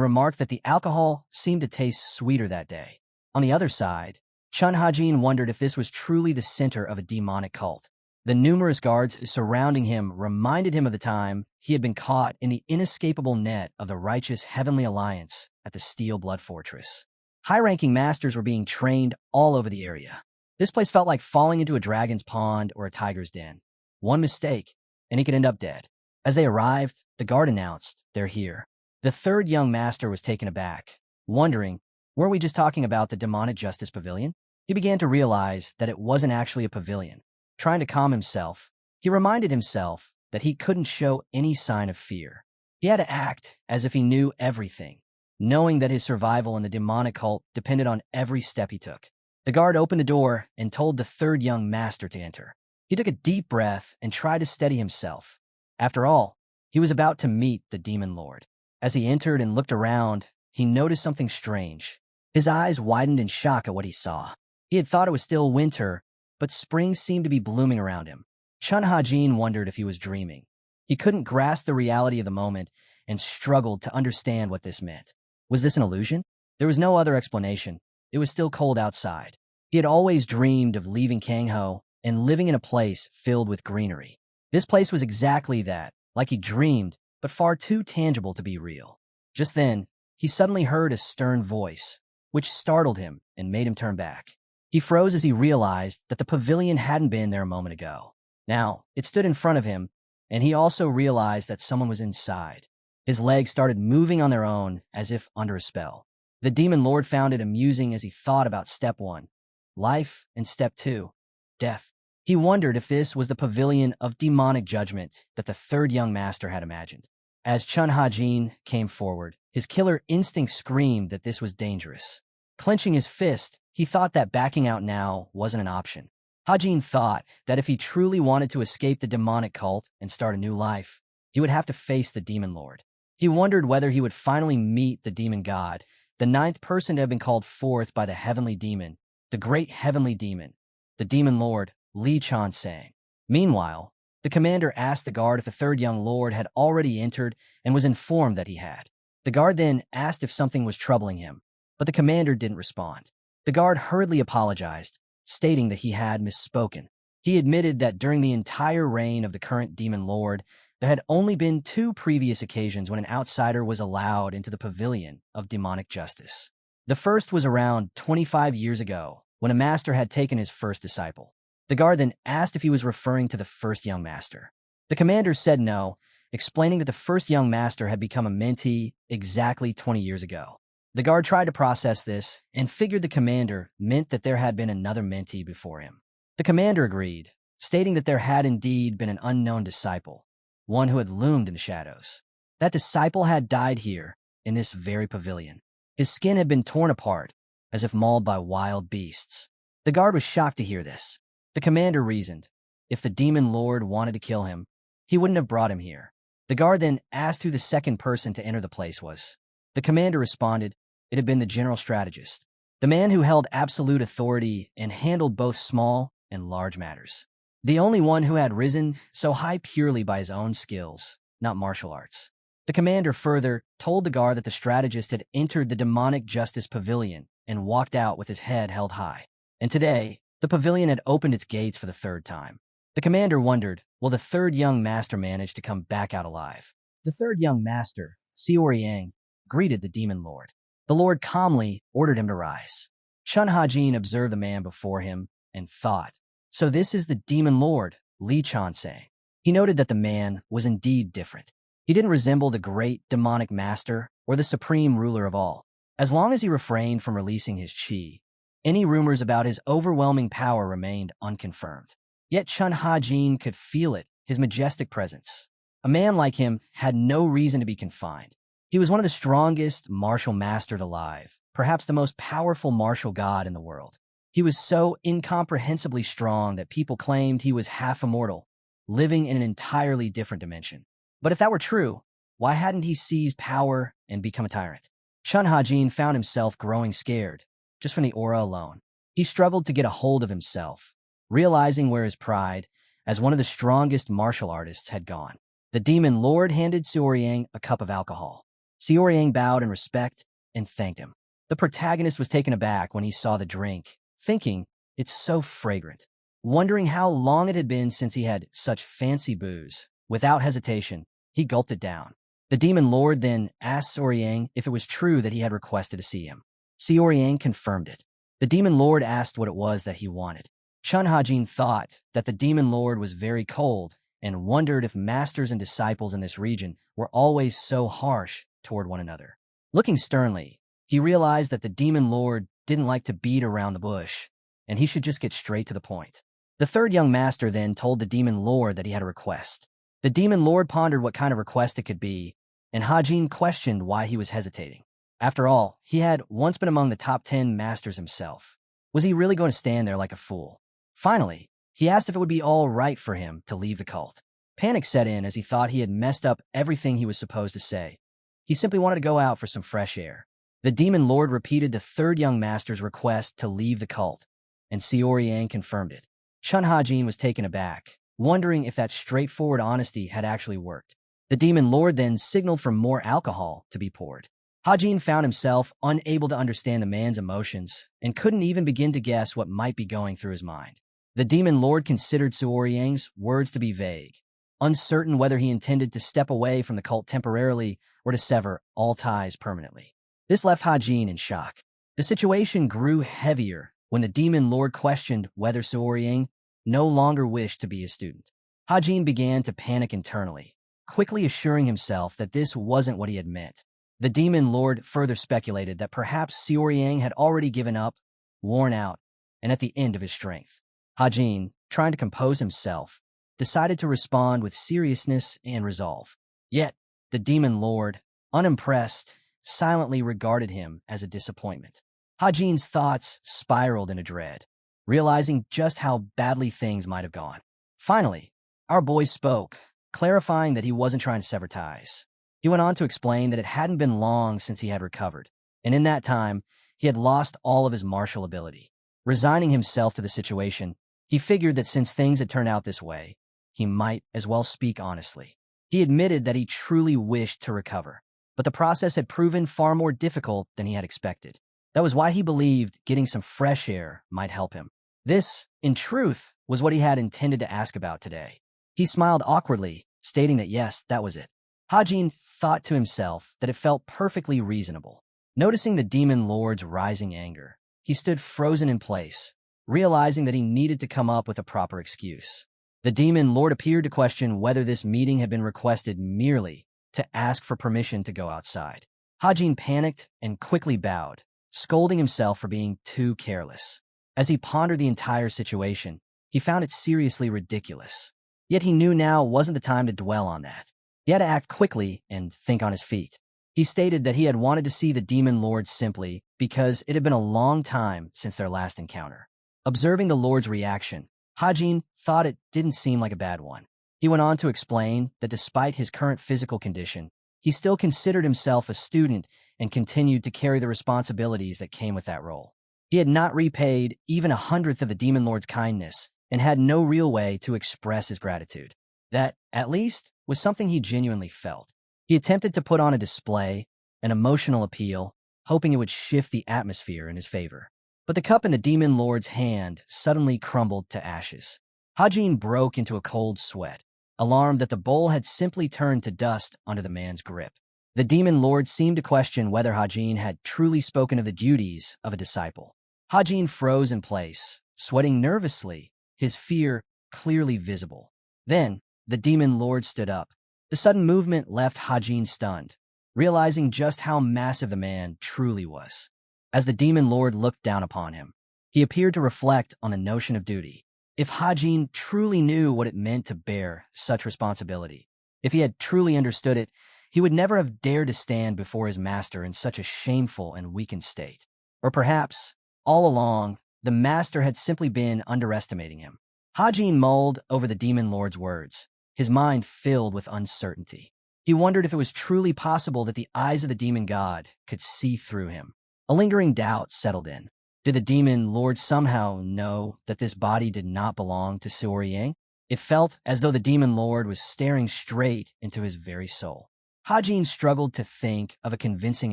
remarked that the alcohol seemed to taste sweeter that day. On the other side, Hajin wondered if this was truly the center of a demonic cult. The numerous guards surrounding him reminded him of the time he had been caught in the inescapable net of the righteous Heavenly Alliance at the Steel Blood Fortress. High-ranking masters were being trained all over the area. This place felt like falling into a dragon's pond or a tiger's den. One mistake, and he could end up dead. As they arrived, the guard announced, "They're here." The third young master was taken aback, wondering, weren't we just talking about the demonic justice pavilion? He began to realize that it wasn't actually a pavilion. Trying to calm himself, he reminded himself that he couldn't show any sign of fear. He had to act as if he knew everything, knowing that his survival in the demonic cult depended on every step he took. The guard opened the door and told the third young master to enter. He took a deep breath and tried to steady himself. After all, he was about to meet the demon lord. As he entered and looked around, he noticed something strange. His eyes widened in shock at what he saw. He had thought it was still winter, but spring seemed to be blooming around him. Hajin wondered if he was dreaming. He couldn't grasp the reality of the moment and struggled to understand what this meant. Was this an illusion? There was no other explanation. It was still cold outside. He had always dreamed of leaving Kangho and living in a place filled with greenery. This place was exactly that, like he dreamed, but far too tangible to be real. Just then, he suddenly heard a stern voice, which startled him and made him turn back. He froze as he realized that the pavilion hadn't been there a moment ago. Now, it stood in front of him, and he also realized that someone was inside. His legs started moving on their own, as if under a spell. The demon lord found it amusing as he thought about step 1, life, and step 2, death. He wondered if this was the pavilion of demonic judgment that the third young master had imagined. As Hajin came forward, his killer instinct screamed that this was dangerous. Clenching his fist, he thought that backing out now wasn't an option. Hajin thought that if he truly wanted to escape the demonic cult and start a new life, he would have to face the demon lord. He wondered whether he would finally meet the demon god, the 9th person to have been called forth by the heavenly demon, the great heavenly demon, the demon lord, Li Chansang. Meanwhile, the commander asked the guard if the third young lord had already entered and was informed that he had. The guard then asked if something was troubling him, but the commander didn't respond. The guard hurriedly apologized, stating that he had misspoken. He admitted that during the entire reign of the current demon lord, there had only been 2 previous occasions when an outsider was allowed into the pavilion of demonic justice. The first was around 25 years ago, when a master had taken his first disciple. The guard then asked if he was referring to the first young master. The commander said no, explaining that the first young master had become a mentee exactly 20 years ago. The guard tried to process this and figured the commander meant that there had been another mentee before him. The commander agreed, stating that there had indeed been an unknown disciple, one who had loomed in the shadows. That disciple had died here, in this very pavilion. His skin had been torn apart, as if mauled by wild beasts. The guard was shocked to hear this. The commander reasoned, if the demon lord wanted to kill him, he wouldn't have brought him here. The guard then asked who the second person to enter the place was. The commander responded, it had been the general strategist, the man who held absolute authority and handled both small and large matters. The only one who had risen so high purely by his own skills, not martial arts. The commander further told the guard that the strategist had entered the demonic justice pavilion and walked out with his head held high. And today, the pavilion had opened its gates for the 3rd time. The commander wondered, will the third young master manage to come back out alive? The third young master, Xiaoyang, greeted the demon lord. The lord calmly ordered him to rise. Hajin observed the man before him and thought, so this is the demon lord, Li Chansang. He noted that the man was indeed different. He didn't resemble the great demonic master or the supreme ruler of all. As long as he refrained from releasing his qi, any rumors about his overwhelming power remained unconfirmed. Yet Hajin could feel it, his majestic presence. A man like him had no reason to be confined. He was one of the strongest martial masters alive, perhaps the most powerful martial god in the world. He was so incomprehensibly strong that people claimed he was half immortal, living in an entirely different dimension. But if that were true, why hadn't he seized power and become a tyrant? Chun Hajin found himself growing scared, just from the aura alone. He struggled to get a hold of himself, realizing where his pride, as one of the strongest martial artists, had gone. The demon lord handed Xiaoyang a cup of alcohol. Xiaoyang bowed in respect and thanked him. The protagonist was taken aback when he saw the drink, thinking, "It's so fragrant." Wondering how long it had been since he had such fancy booze, without hesitation, he gulped it down. The demon lord then asked Xiaoyang if it was true that he had requested to see him. Xiaoyang confirmed it. The demon lord asked what it was that he wanted. Chun Hajin thought that the demon lord was very cold and wondered if masters and disciples in this region were always so harsh toward one another. Looking sternly, he realized that the demon lord didn't like to beat around the bush, and he should just get straight to the point. The third young master then told the demon lord that he had a request. The demon lord pondered what kind of request it could be, and Hajin questioned why he was hesitating. After all, he had once been among the top 10 masters himself. Was he really going to stand there like a fool? Finally, he asked if it would be all right for him to leave the cult. Panic set in as he thought he had messed up everything he was supposed to say. He simply wanted to go out for some fresh air. The demon lord repeated the third young master's request to leave the cult, and Xiaoyang confirmed it. Chun Hajin was taken aback, wondering if that straightforward honesty had actually worked. The demon lord then signaled for more alcohol to be poured. Hajin found himself unable to understand the man's emotions and couldn't even begin to guess what might be going through his mind. The demon lord considered Xiaoyang's words to be vague, uncertain whether he intended to step away from the cult temporarily or to sever all ties permanently. This left Hajin in shock. The situation grew heavier when the demon lord questioned whether Xiaoyang no longer wished to be his student. Hajin began to panic internally, quickly assuring himself that this wasn't what he had meant. The demon lord further speculated that perhaps Xiaoyang had already given up, worn out, and at the end of his strength. Hajin, trying to compose himself, decided to respond with seriousness and resolve. Yet, the demon lord, unimpressed, silently regarded him as a disappointment. Hajin's thoughts spiraled into dread, realizing just how badly things might have gone. Finally, our boy spoke, clarifying that he wasn't trying to sever ties. He went on to explain that it hadn't been long since he had recovered, and in that time, he had lost all of his martial ability. Resigning himself to the situation, he figured that since things had turned out this way, he might as well speak honestly. He admitted that he truly wished to recover, but the process had proven far more difficult than he had expected. That was why he believed getting some fresh air might help him. This, in truth, was what he had intended to ask about today. He smiled awkwardly, stating that yes, that was it. Hajin thought to himself that it felt perfectly reasonable. Noticing the demon lord's rising anger, he stood frozen in place, realizing that he needed to come up with a proper excuse. The demon lord appeared to question whether this meeting had been requested merely to ask for permission to go outside. Hajin panicked and quickly bowed, scolding himself for being too careless. As he pondered the entire situation, he found it seriously ridiculous. Yet he knew now wasn't the time to dwell on that. He had to act quickly and think on his feet. He stated that he had wanted to see the demon lord simply because it had been a long time since their last encounter. Observing the lord's reaction, Hajin thought it didn't seem like a bad one. He went on to explain that despite his current physical condition, he still considered himself a student and continued to carry the responsibilities that came with that role. He had not repaid even 1/100th of the demon lord's kindness and had no real way to express his gratitude. That, at least, was something he genuinely felt. He attempted to put on a display, an emotional appeal, hoping it would shift the atmosphere in his favor. But the cup in the demon lord's hand suddenly crumbled to ashes. Hajin broke into a cold sweat, alarmed that the bowl had simply turned to dust under the man's grip. The demon lord seemed to question whether Hajin had truly spoken of the duties of a disciple. Hajin froze in place, sweating nervously, his fear clearly visible. Then, the demon lord stood up. The sudden movement left Hajin stunned, realizing just how massive the man truly was. As the demon lord looked down upon him, he appeared to reflect on the notion of duty. If Hajin truly knew what it meant to bear such responsibility, if he had truly understood it, He would never have dared to stand before his master in such a shameful and weakened state. Or perhaps, all along, the master had simply been underestimating him. Hajin mulled over the demon lord's words, his mind filled with uncertainty. He wondered if it was truly possible that the eyes of the demon god could see through him. A lingering doubt settled in. Did the demon lord somehow know that this body did not belong to Suoryang? It felt as though the demon lord was staring straight into his very soul. Hajin struggled to think of a convincing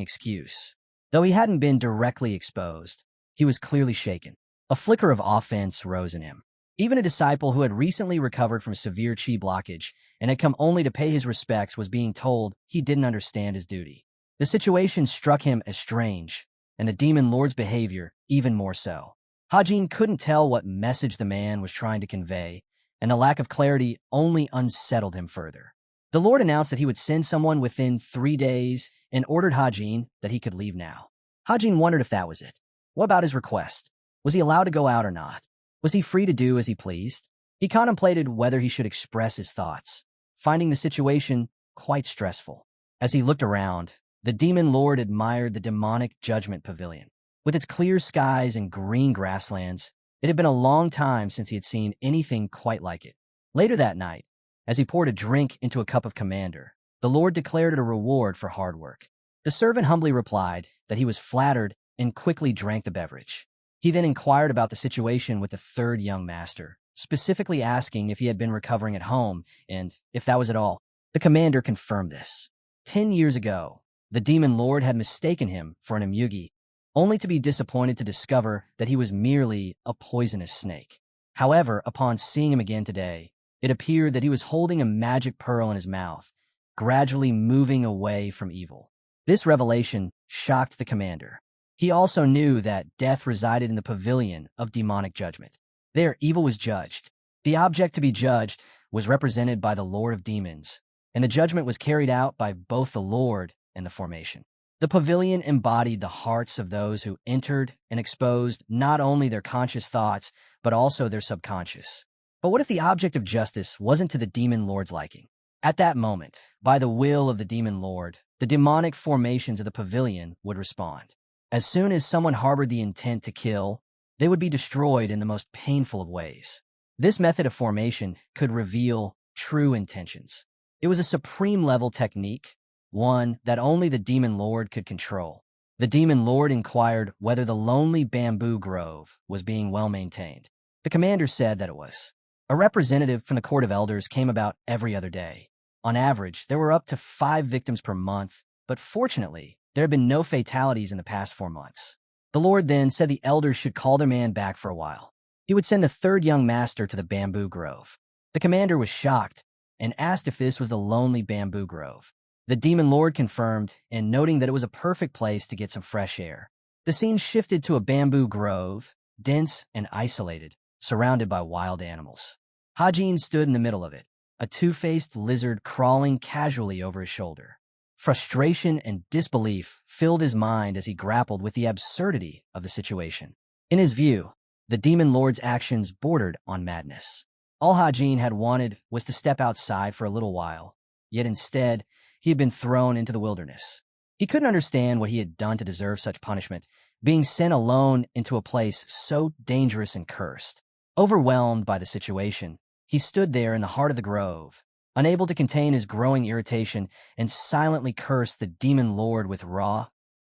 excuse. Though he hadn't been directly exposed, he was clearly shaken. A flicker of offense rose in him. Even a disciple who had recently recovered from severe chi blockage and had come only to pay his respects was being told he didn't understand his duty. The situation struck him as strange, and the demon lord's behavior even more so. Hajin couldn't tell what message the man was trying to convey, and the lack of clarity only unsettled him further. The Lord announced that he would send someone within 3 days and ordered Hajin that he could leave now. Hajin wondered if that was it. What about his request? Was he allowed to go out or not? Was he free to do as he pleased? He contemplated whether he should express his thoughts, finding the situation quite stressful. As he looked around, the demon lord admired the demonic judgment pavilion. With its clear skies and green grasslands, it had been a long time since he had seen anything quite like it. Later that night, as he poured a drink into a cup of commander, the lord declared it a reward for hard work. The servant humbly replied that he was flattered and quickly drank the beverage. He then inquired about the situation with the third young master, specifically asking if he had been recovering at home and if that was at all. The commander confirmed this. 10 years ago, the demon lord had mistaken him for an Imyugi, only to be disappointed to discover that he was merely a poisonous snake. However, upon seeing him again today, it appeared that he was holding a magic pearl in his mouth, gradually moving away from evil. This revelation shocked the commander. He also knew that death resided in the pavilion of demonic judgment. There, evil was judged. The object to be judged was represented by the Lord of Demons, and the judgment was carried out by both the Lord and the formation. The pavilion embodied the hearts of those who entered and exposed not only their conscious thoughts, but also their subconscious. But what if the object of justice wasn't to the demon lord's liking? At that moment, by the will of the demon lord, the demonic formations of the pavilion would respond. As soon as someone harbored the intent to kill, they would be destroyed in the most painful of ways. This method of formation could reveal true intentions. It was a supreme-level technique, one that only the demon lord could control. The demon lord inquired whether the lonely bamboo grove was being well maintained. The commander said that it was. A representative from the Court of Elders came about every other day. On average, there were up to 5 victims per month, but fortunately, there had been no fatalities in the past 4 months. The Lord then said the elders should call their man back for a while. He would send the third young master to the bamboo grove. The commander was shocked and asked if this was the lonely bamboo grove. The demon lord confirmed, and noting that it was a perfect place to get some fresh air. The scene shifted to a bamboo grove, dense and isolated, surrounded by wild animals. Hajin stood in the middle of it, a two-faced lizard crawling casually over his shoulder. Frustration and disbelief filled his mind as he grappled with the absurdity of the situation. In his view, the demon lord's actions bordered on madness. All Hajin had wanted was to step outside for a little while, yet instead, he had been thrown into the wilderness. He couldn't understand what he had done to deserve such punishment, being sent alone into a place so dangerous and cursed. Overwhelmed by the situation, he stood there in the heart of the grove, unable to contain his growing irritation, and silently cursed the demon lord with raw,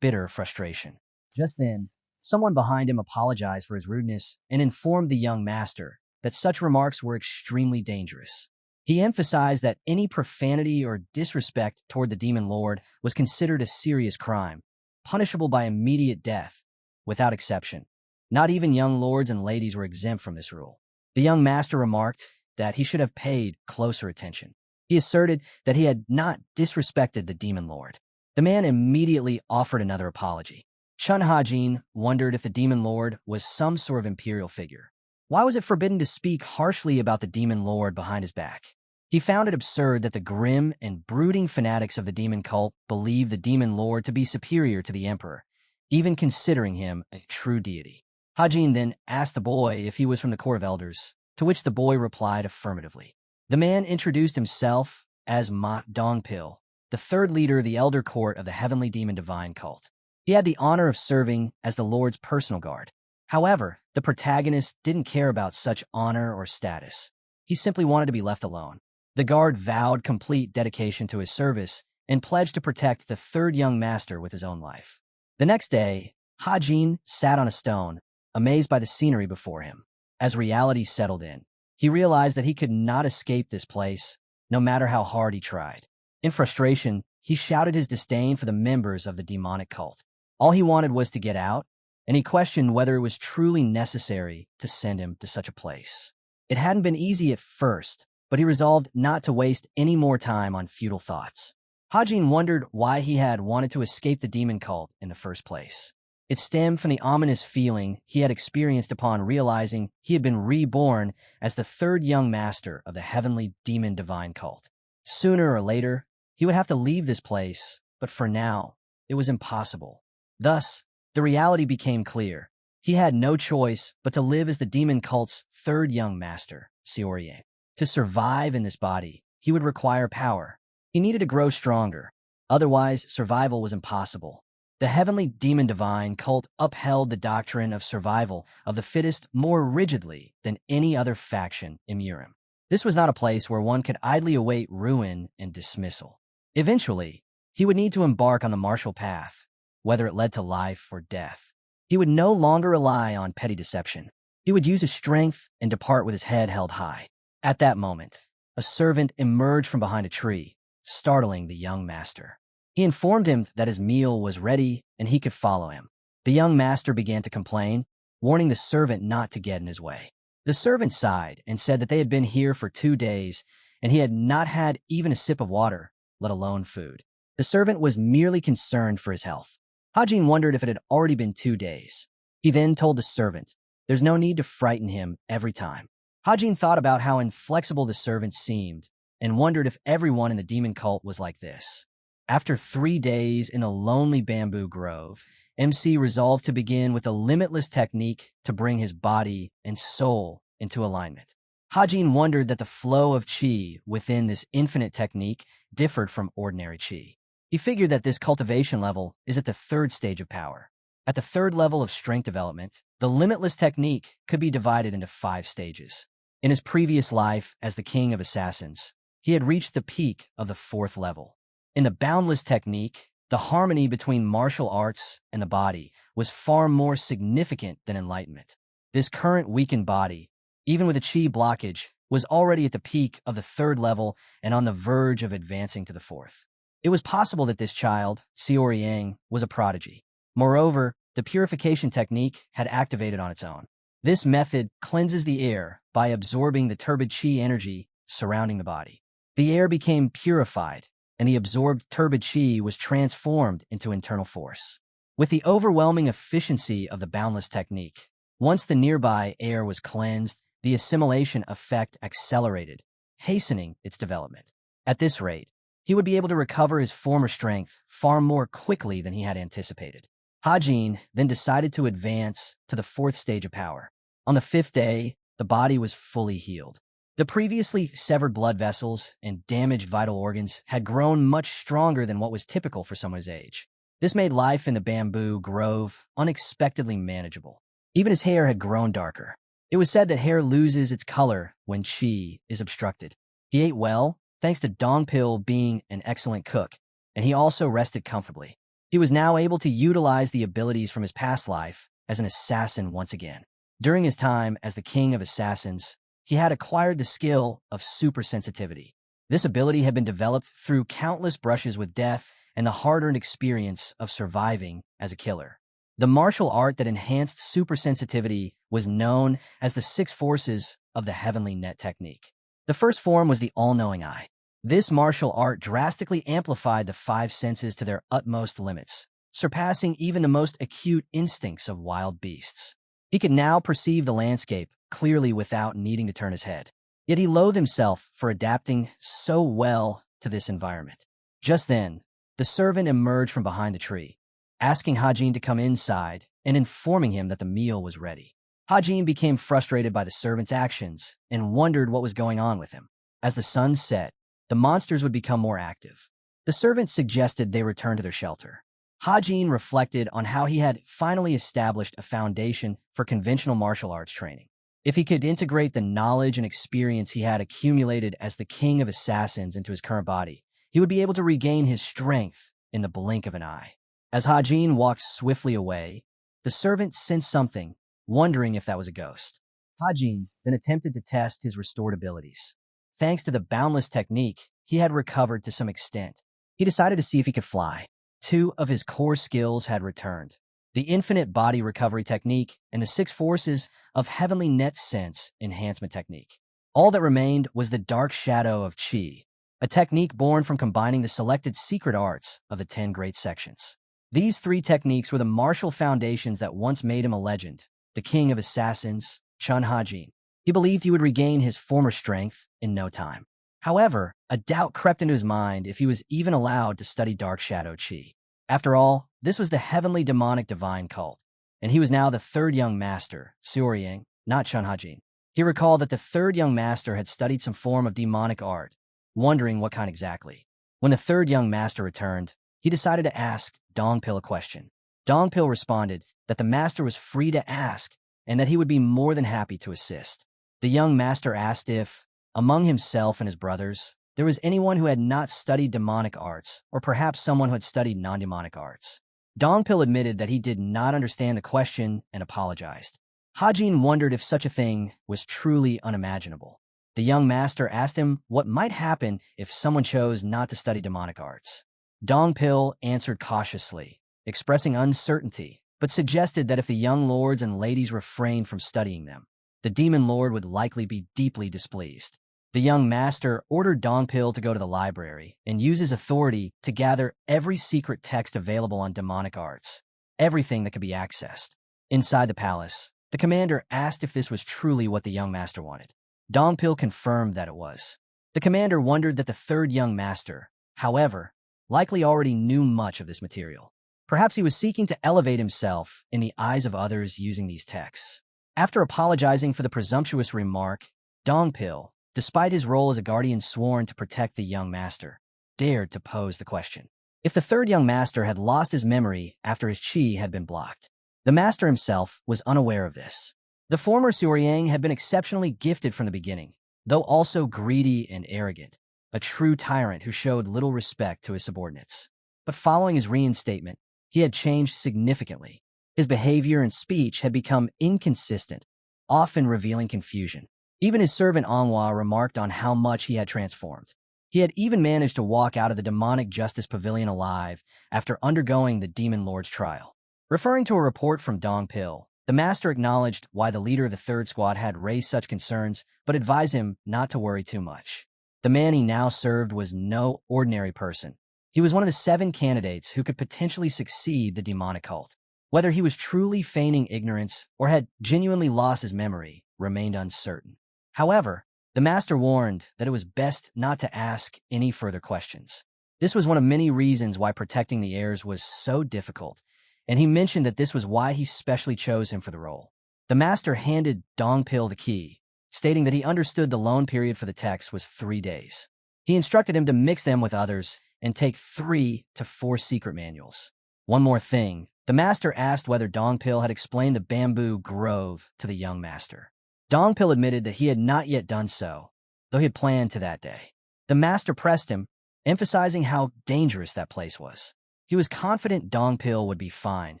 bitter frustration. Just then, someone behind him apologized for his rudeness and informed the young master that such remarks were extremely dangerous. He emphasized that any profanity or disrespect toward the demon lord was considered a serious crime, punishable by immediate death, without exception. Not even young lords and ladies were exempt from this rule. The young master remarked that he should have paid closer attention. He asserted that he had not disrespected the demon lord. The man immediately offered another apology. Chun Hajin wondered if the demon lord was some sort of imperial figure. Why was it forbidden to speak harshly about the demon lord behind his back? He found it absurd that the grim and brooding fanatics of the demon cult believed the demon lord to be superior to the emperor, even considering him a true deity. Hajin then asked the boy if he was from the Court of Elders, to which the boy replied affirmatively. The man introduced himself as Ma Dongpil, the third leader of the elder court of the heavenly demon divine cult. He had the honor of serving as the Lord's personal guard. However, the protagonist didn't care about such honor or status. He simply wanted to be left alone. The guard vowed complete dedication to his service and pledged to protect the third young master with his own life. The next day, Hajin sat on a stone, amazed by the scenery before him. As reality settled in, he realized that he could not escape this place, no matter how hard he tried. In frustration, he shouted his disdain for the members of the demonic cult. All he wanted was to get out, and he questioned whether it was truly necessary to send him to such a place. It hadn't been easy at first, but he resolved not to waste any more time on futile thoughts. Hajin wondered why he had wanted to escape the demon cult in the first place. It stemmed from the ominous feeling he had experienced upon realizing he had been reborn as the third young master of the heavenly demon divine cult. Sooner or later, he would have to leave this place, but for now, it was impossible. Thus, the reality became clear. He had no choice but to live as the demon cult's third young master, Xiorye. To survive in this body, he would require power. He needed to grow stronger. Otherwise, survival was impossible. The heavenly demon divine cult upheld the doctrine of survival of the fittest more rigidly than any other faction in Yurin. This was not a place where one could idly await ruin and dismissal. Eventually, he would need to embark on the martial path, whether it led to life or death. He would no longer rely on petty deception. He would use his strength and depart with his head held high. At that moment, a servant emerged from behind a tree, startling the young master. He informed him that his meal was ready and he could follow him. The young master began to complain, warning the servant not to get in his way. The servant sighed and said that they had been here for 2 days and he had not had even a sip of water, let alone food. The servant was merely concerned for his health. Hajin wondered if it had already been 2 days. He then told the servant, "There's no need to frighten him every time." Hajin thought about how inflexible the servant seemed and wondered if everyone in the demon cult was like this. After 3 days in a lonely bamboo grove, MC resolved to begin with a limitless technique to bring his body and soul into alignment. Hajin wondered that the flow of qi within this infinite technique differed from ordinary qi. He figured that this cultivation level is at the third stage of power. At the third level of strength development, the limitless technique could be divided into 5 stages. In his previous life as the king of assassins, he had reached the peak of the 4th level. In the boundless technique, the harmony between martial arts and the body was far more significant than enlightenment. This current weakened body, even with a qi blockage, was already at the peak of the 3rd level and on the verge of advancing to the 4th. It was possible that this child, Xiorye, was a prodigy. Moreover, the purification technique had activated on its own. This method cleanses the air by absorbing the turbid qi energy surrounding the body. The air became purified, and the absorbed turbid qi was transformed into internal force. With the overwhelming efficiency of the boundless technique, once the nearby air was cleansed, the assimilation effect accelerated, hastening its development. At this rate, he would be able to recover his former strength far more quickly than he had anticipated. Hajin then decided to advance to the 4th stage of power. On the 5th day, the body was fully healed. The previously severed blood vessels and damaged vital organs had grown much stronger than what was typical for someone's age. This made life in the bamboo grove unexpectedly manageable. Even his hair had grown darker. It was said that hair loses its color when qi is obstructed. He ate well, thanks to Dongpil being an excellent cook, and he also rested comfortably. He was now able to utilize the abilities from his past life as an assassin once again. During his time as the king of assassins, he had acquired the skill of supersensitivity. This ability had been developed through countless brushes with death and the hard-earned experience of surviving as a killer. The martial art that enhanced supersensitivity was known as the 6 forces of the heavenly net technique. The first form was the all-knowing eye. This martial art drastically amplified the 5 senses to their utmost limits, surpassing even the most acute instincts of wild beasts. He could now perceive the landscape clearly without needing to turn his head. Yet he loathed himself for adapting so well to this environment. Just then, the servant emerged from behind the tree, asking Hajin to come inside and informing him that the meal was ready. Hajin became frustrated by the servant's actions and wondered what was going on with him. As the sun set, the monsters would become more active. The servant suggested they return to their shelter. Hajin reflected on how he had finally established a foundation for conventional martial arts training. If he could integrate the knowledge and experience he had accumulated as the king of assassins into his current body, he would be able to regain his strength in the blink of an eye. As Hajin walked swiftly away, the servant sensed something, wondering if that was a ghost. Hajin then attempted to test his restored abilities. Thanks to the boundless technique he had recovered to some extent, he decided to see if he could fly. Two of his core skills had returned: the infinite body recovery technique and the 6 forces of heavenly net sense enhancement technique. All that remained was the dark shadow of Qi, a technique born from combining the selected secret arts of the 10 great sections. These 3 techniques were the martial foundations that once made him a legend, the king of assassins, Chun Hajin. He believed he would regain his former strength in no time. However, a doubt crept into his mind if he was even allowed to study Dark Shadow Qi. After all, this was the heavenly demonic divine cult, and he was now the 3rd young master, Suoryang, not Chun Hajin. He recalled that the 3rd young master had studied some form of demonic art, wondering what kind exactly. When the 3rd young master returned, he decided to ask Dongpil a question. Dongpil responded that the master was free to ask and that he would be more than happy to assist. The young master asked if, among himself and his brothers, there was anyone who had not studied demonic arts, or perhaps someone who had studied non-demonic arts. Dongpil admitted that he did not understand the question and apologized. Hajin wondered if such a thing was truly unimaginable. The young master asked him what might happen if someone chose not to study demonic arts. Dongpil answered cautiously, expressing uncertainty, but suggested that if the young lords and ladies refrained from studying them, the demon lord would likely be deeply displeased. The young master ordered Dongpil to go to the library and use his authority to gather every secret text available on demonic arts, everything that could be accessed. Inside the palace, the commander asked if this was truly what the young master wanted. Dongpil confirmed that it was. The commander wondered that the 3rd young master, however, likely already knew much of this material. Perhaps he was seeking to elevate himself in the eyes of others using these texts. After apologizing for the presumptuous remark, Dongpil, despite his role as a guardian sworn to protect the young master, dared to pose the question. If the 3rd young master had lost his memory after his qi had been blocked, the master himself was unaware of this. The former Suoryang had been exceptionally gifted from the beginning, though also greedy and arrogant, a true tyrant who showed little respect to his subordinates. But following his reinstatement, he had changed significantly. His behavior and speech had become inconsistent, often revealing confusion. Even his servant Manhwa remarked on how much he had transformed. He had even managed to walk out of the demonic justice pavilion alive after undergoing the demon lord's trial. Referring to a report from Dongpil, the master acknowledged why the leader of the 3rd squad had raised such concerns, but advised him not to worry too much. The man he now served was no ordinary person. He was one of the 7 candidates who could potentially succeed the demonic cult. Whether he was truly feigning ignorance or had genuinely lost his memory remained uncertain. However, the master warned that it was best not to ask any further questions. This was one of many reasons why protecting the heirs was so difficult, and he mentioned that this was why he specially chose him for the role. The master handed Dongpil the key, stating that he understood the loan period for the text was 3 days. He instructed him to mix them with others and take 3 to 4 secret manuals. One more thing, the master asked whether Dongpil had explained the bamboo grove to the young master. Dongpil admitted that he had not yet done so, though he had planned to that day. The master pressed him, emphasizing how dangerous that place was. He was confident Dongpil would be fine,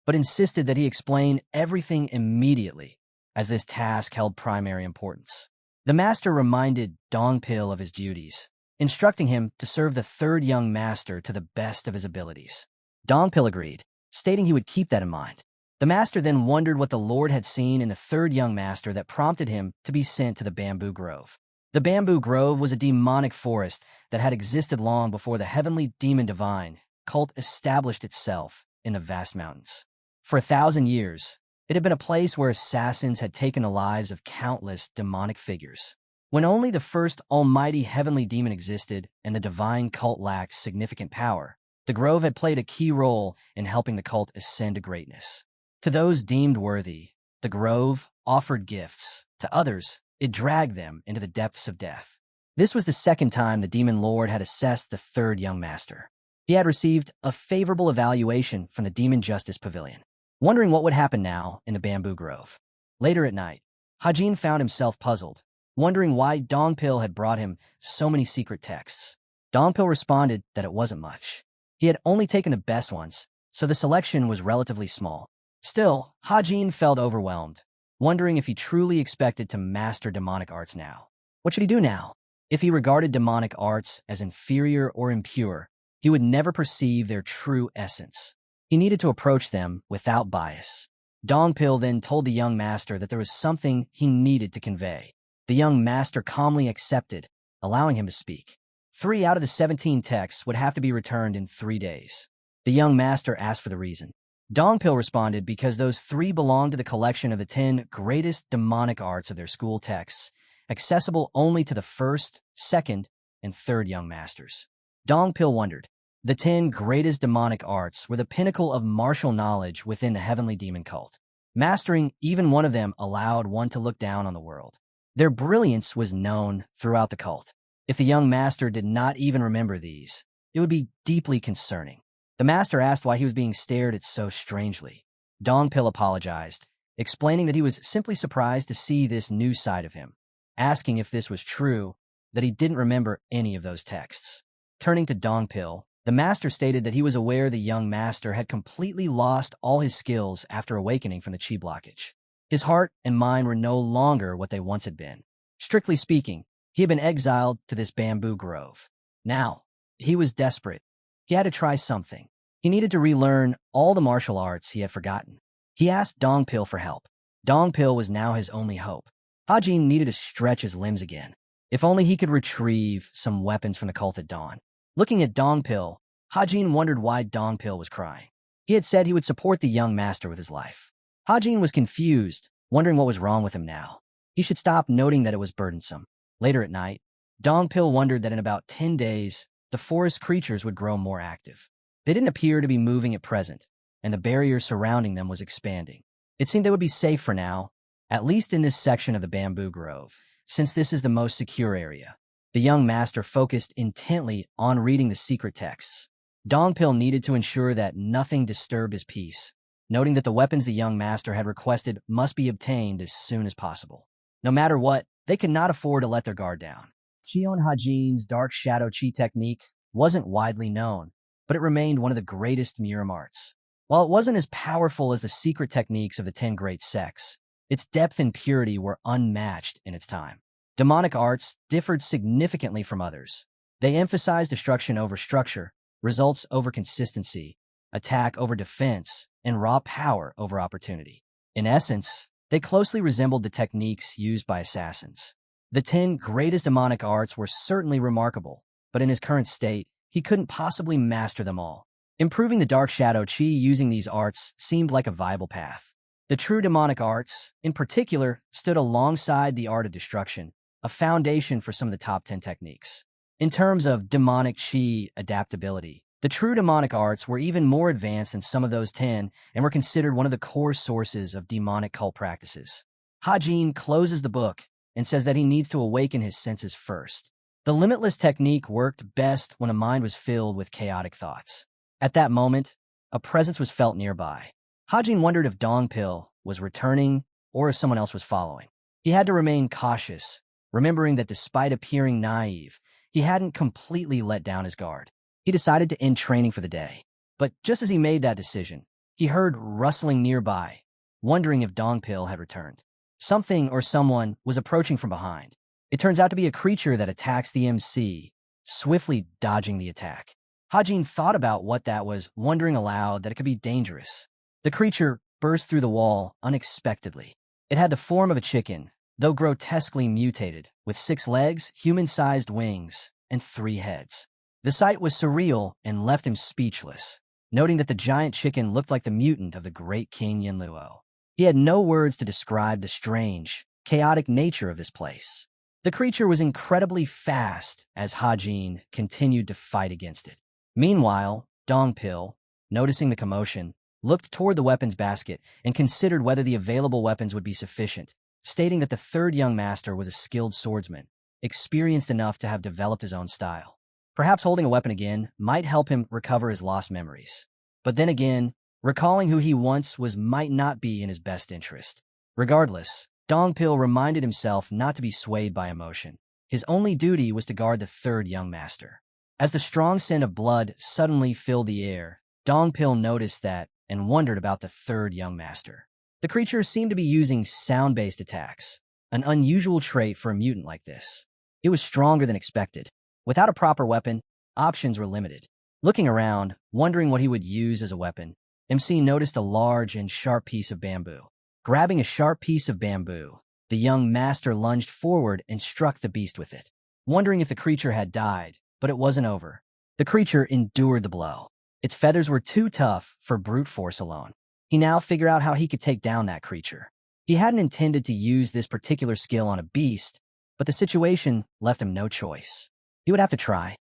but insisted that he explain everything immediately, as this task held primary importance. The master reminded Dongpil of his duties, instructing him to serve the 3rd young master to the best of his abilities. Dongpil agreed, stating he would keep that in mind. The master then wondered what the Lord had seen in the 3rd young master that prompted him to be sent to the bamboo grove. The bamboo grove was a demonic forest that had existed long before the heavenly demon divine cult established itself in the vast mountains. For 1,000 years, it had been a place where assassins had taken the lives of countless demonic figures. When only the first almighty heavenly demon existed and the divine cult lacked significant power, the grove had played a key role in helping the cult ascend to greatness. To those deemed worthy, the grove offered gifts. To others, it dragged them into the depths of death. This was the second time the Demon Lord had assessed the third young master. He had received a favorable evaluation from the Demon Justice Pavilion, wondering what would happen now in the bamboo grove. Later at night, Hajin found himself puzzled, wondering why Dongpil had brought him so many secret texts. Dongpil responded that it wasn't much. He had only taken the best ones, so the selection was relatively small. Still, Hajin felt overwhelmed, wondering if he truly expected to master demonic arts now. What should he do now? If he regarded demonic arts as inferior or impure, he would never perceive their true essence. He needed to approach them without bias. Dongpil then told the young master that there was something he needed to convey. The young master calmly accepted, allowing him to speak. 3 out of the 17 texts would have to be returned in 3 days. The young master asked for the reason. Dongpil responded because those 3 belonged to the collection of the 10 greatest demonic arts of their school texts, accessible only to the first, second, and third young masters. Dongpil wondered. The 10 greatest demonic arts were the pinnacle of martial knowledge within the heavenly demon cult. Mastering even one of them allowed one to look down on the world. Their brilliance was known throughout the cult. If the young master did not even remember these, it would be deeply concerning. The master asked why he was being stared at so strangely. Dongpil apologized, explaining that he was simply surprised to see this new side of him, asking if this was true, that he didn't remember any of those texts. Turning to Dongpil, the master stated that he was aware the young master had completely lost all his skills after awakening from the chi blockage. His heart and mind were no longer what they once had been. Strictly speaking, he had been exiled to this bamboo grove. Now, he was desperate. He had to try something. He needed to relearn all the martial arts he had forgotten. He asked Dongpil for help. Dongpil was now his only hope. Hajin needed to stretch his limbs again. If only he could retrieve some weapons from the cult at dawn. Looking at Dongpil, Hajin wondered why Dongpil was crying. He had said he would support the young master with his life. Hajin was confused, wondering what was wrong with him now. He should stop noting that it was burdensome. Later at night, Dongpil wondered that in about 10 days, the forest creatures would grow more active. They didn't appear to be moving at present, and the barrier surrounding them was expanding. It seemed they would be safe for now, at least in this section of the bamboo grove, since this is the most secure area. The young master focused intently on reading the secret texts. Dongpil needed to ensure that nothing disturbed his peace, noting that the weapons the young master had requested must be obtained as soon as possible. No matter what, they could not afford to let their guard down. Shion Hajin's dark shadow chi technique wasn't widely known, but it remained one of the greatest Miram arts. While it wasn't as powerful as the secret techniques of the 10 great sects, its depth and purity were unmatched in its time. Demonic arts differed significantly from others. They emphasized destruction over structure, results over consistency, attack over defense, and raw power over opportunity. In essence, they closely resembled the techniques used by assassins. The 10 greatest demonic arts were certainly remarkable, but in his current state, he couldn't possibly master them all. Improving the dark shadow chi using these arts seemed like a viable path. The true demonic arts, in particular, stood alongside the art of destruction, a foundation for some of the top 10 techniques. In terms of demonic chi adaptability, the true demonic arts were even more advanced than some of those 10 and were considered one of the core sources of demonic cult practices. Hajin closes the book and says that he needs to awaken his senses first. The limitless technique worked best when a mind was filled with chaotic thoughts. At that moment, a presence was felt nearby. Hajin wondered if Dongpil was returning or if someone else was following. He had to remain cautious, remembering that despite appearing naive, he hadn't completely let down his guard. He decided to end training for the day. But just as he made that decision, he heard rustling nearby, wondering if Dongpil had returned. Something or someone was approaching from behind. It turns out to be a creature that attacks the MC, swiftly dodging the attack. Hajin thought about what that was, wondering aloud that it could be dangerous. The creature burst through the wall unexpectedly. It had the form of a chicken, though grotesquely mutated, with 6 legs, human-sized wings, and 3 heads. The sight was surreal and left him speechless, noting that the giant chicken looked like the mutant of the great King Yinluo. He had no words to describe the strange, chaotic nature of this place. The creature was incredibly fast as Hajin continued to fight against it. Meanwhile, Dongpil, noticing the commotion, looked toward the weapons basket and considered whether the available weapons would be sufficient, stating that the third young master was a skilled swordsman. experienced enough to have developed his own style. Perhaps holding a weapon again might help him recover his lost memories. But then again, recalling who he once was might not be in his best interest. Regardless, Dongpil reminded himself not to be swayed by emotion. His only duty was to guard the third young master. As the strong scent of blood suddenly filled the air, Dongpil noticed that and wondered about the third young master. The creature seemed to be using sound-based attacks, an unusual trait for a mutant like this. It was stronger than expected. Without a proper weapon, options were limited. Looking around, wondering what he would use as a weapon, MC noticed a large and sharp piece of bamboo. Grabbing a sharp piece of bamboo, the young master lunged forward and struck the beast with it, wondering if the creature had died, but it wasn't over. The creature endured the blow. Its feathers were too tough for brute force alone. He now figured out how he could take down that creature. He hadn't intended to use this particular skill on a beast, but the situation left him no choice. He would have to try.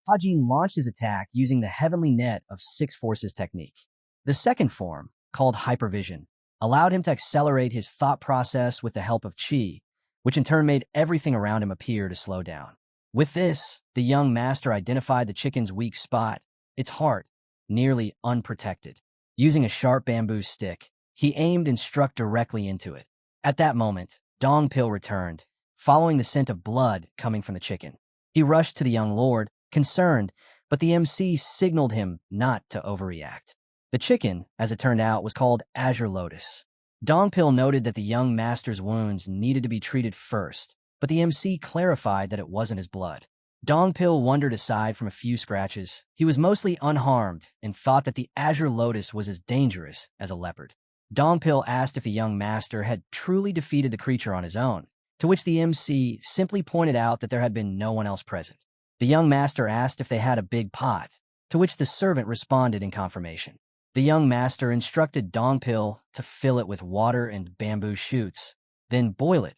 Hajin launched his attack using the heavenly net of 6 forces technique. The second form, called hypervision, allowed him to accelerate his thought process with the help of chi, which in turn made everything around him appear to slow down. With this, the young master identified the chicken's weak spot, its heart, nearly unprotected. Using a sharp bamboo stick, he aimed and struck directly into it. At that moment, Dongpil returned, following the scent of blood coming from the chicken. He rushed to the young lord, concerned, but the MC signaled him not to overreact. The chicken, as it turned out, was called Azure Lotus. Dongpil noted that the young master's wounds needed to be treated first, but the MC clarified that it wasn't his blood. Dongpil wondered aside from a few scratches. He was mostly unharmed and thought that the Azure Lotus was as dangerous as a leopard. Dongpil asked if the young master had truly defeated the creature on his own, to which the MC simply pointed out that there had been no one else present. The young master asked if they had a big pot, to which the servant responded in confirmation. The young master instructed Dongpil to fill it with water and bamboo shoots, then boil it,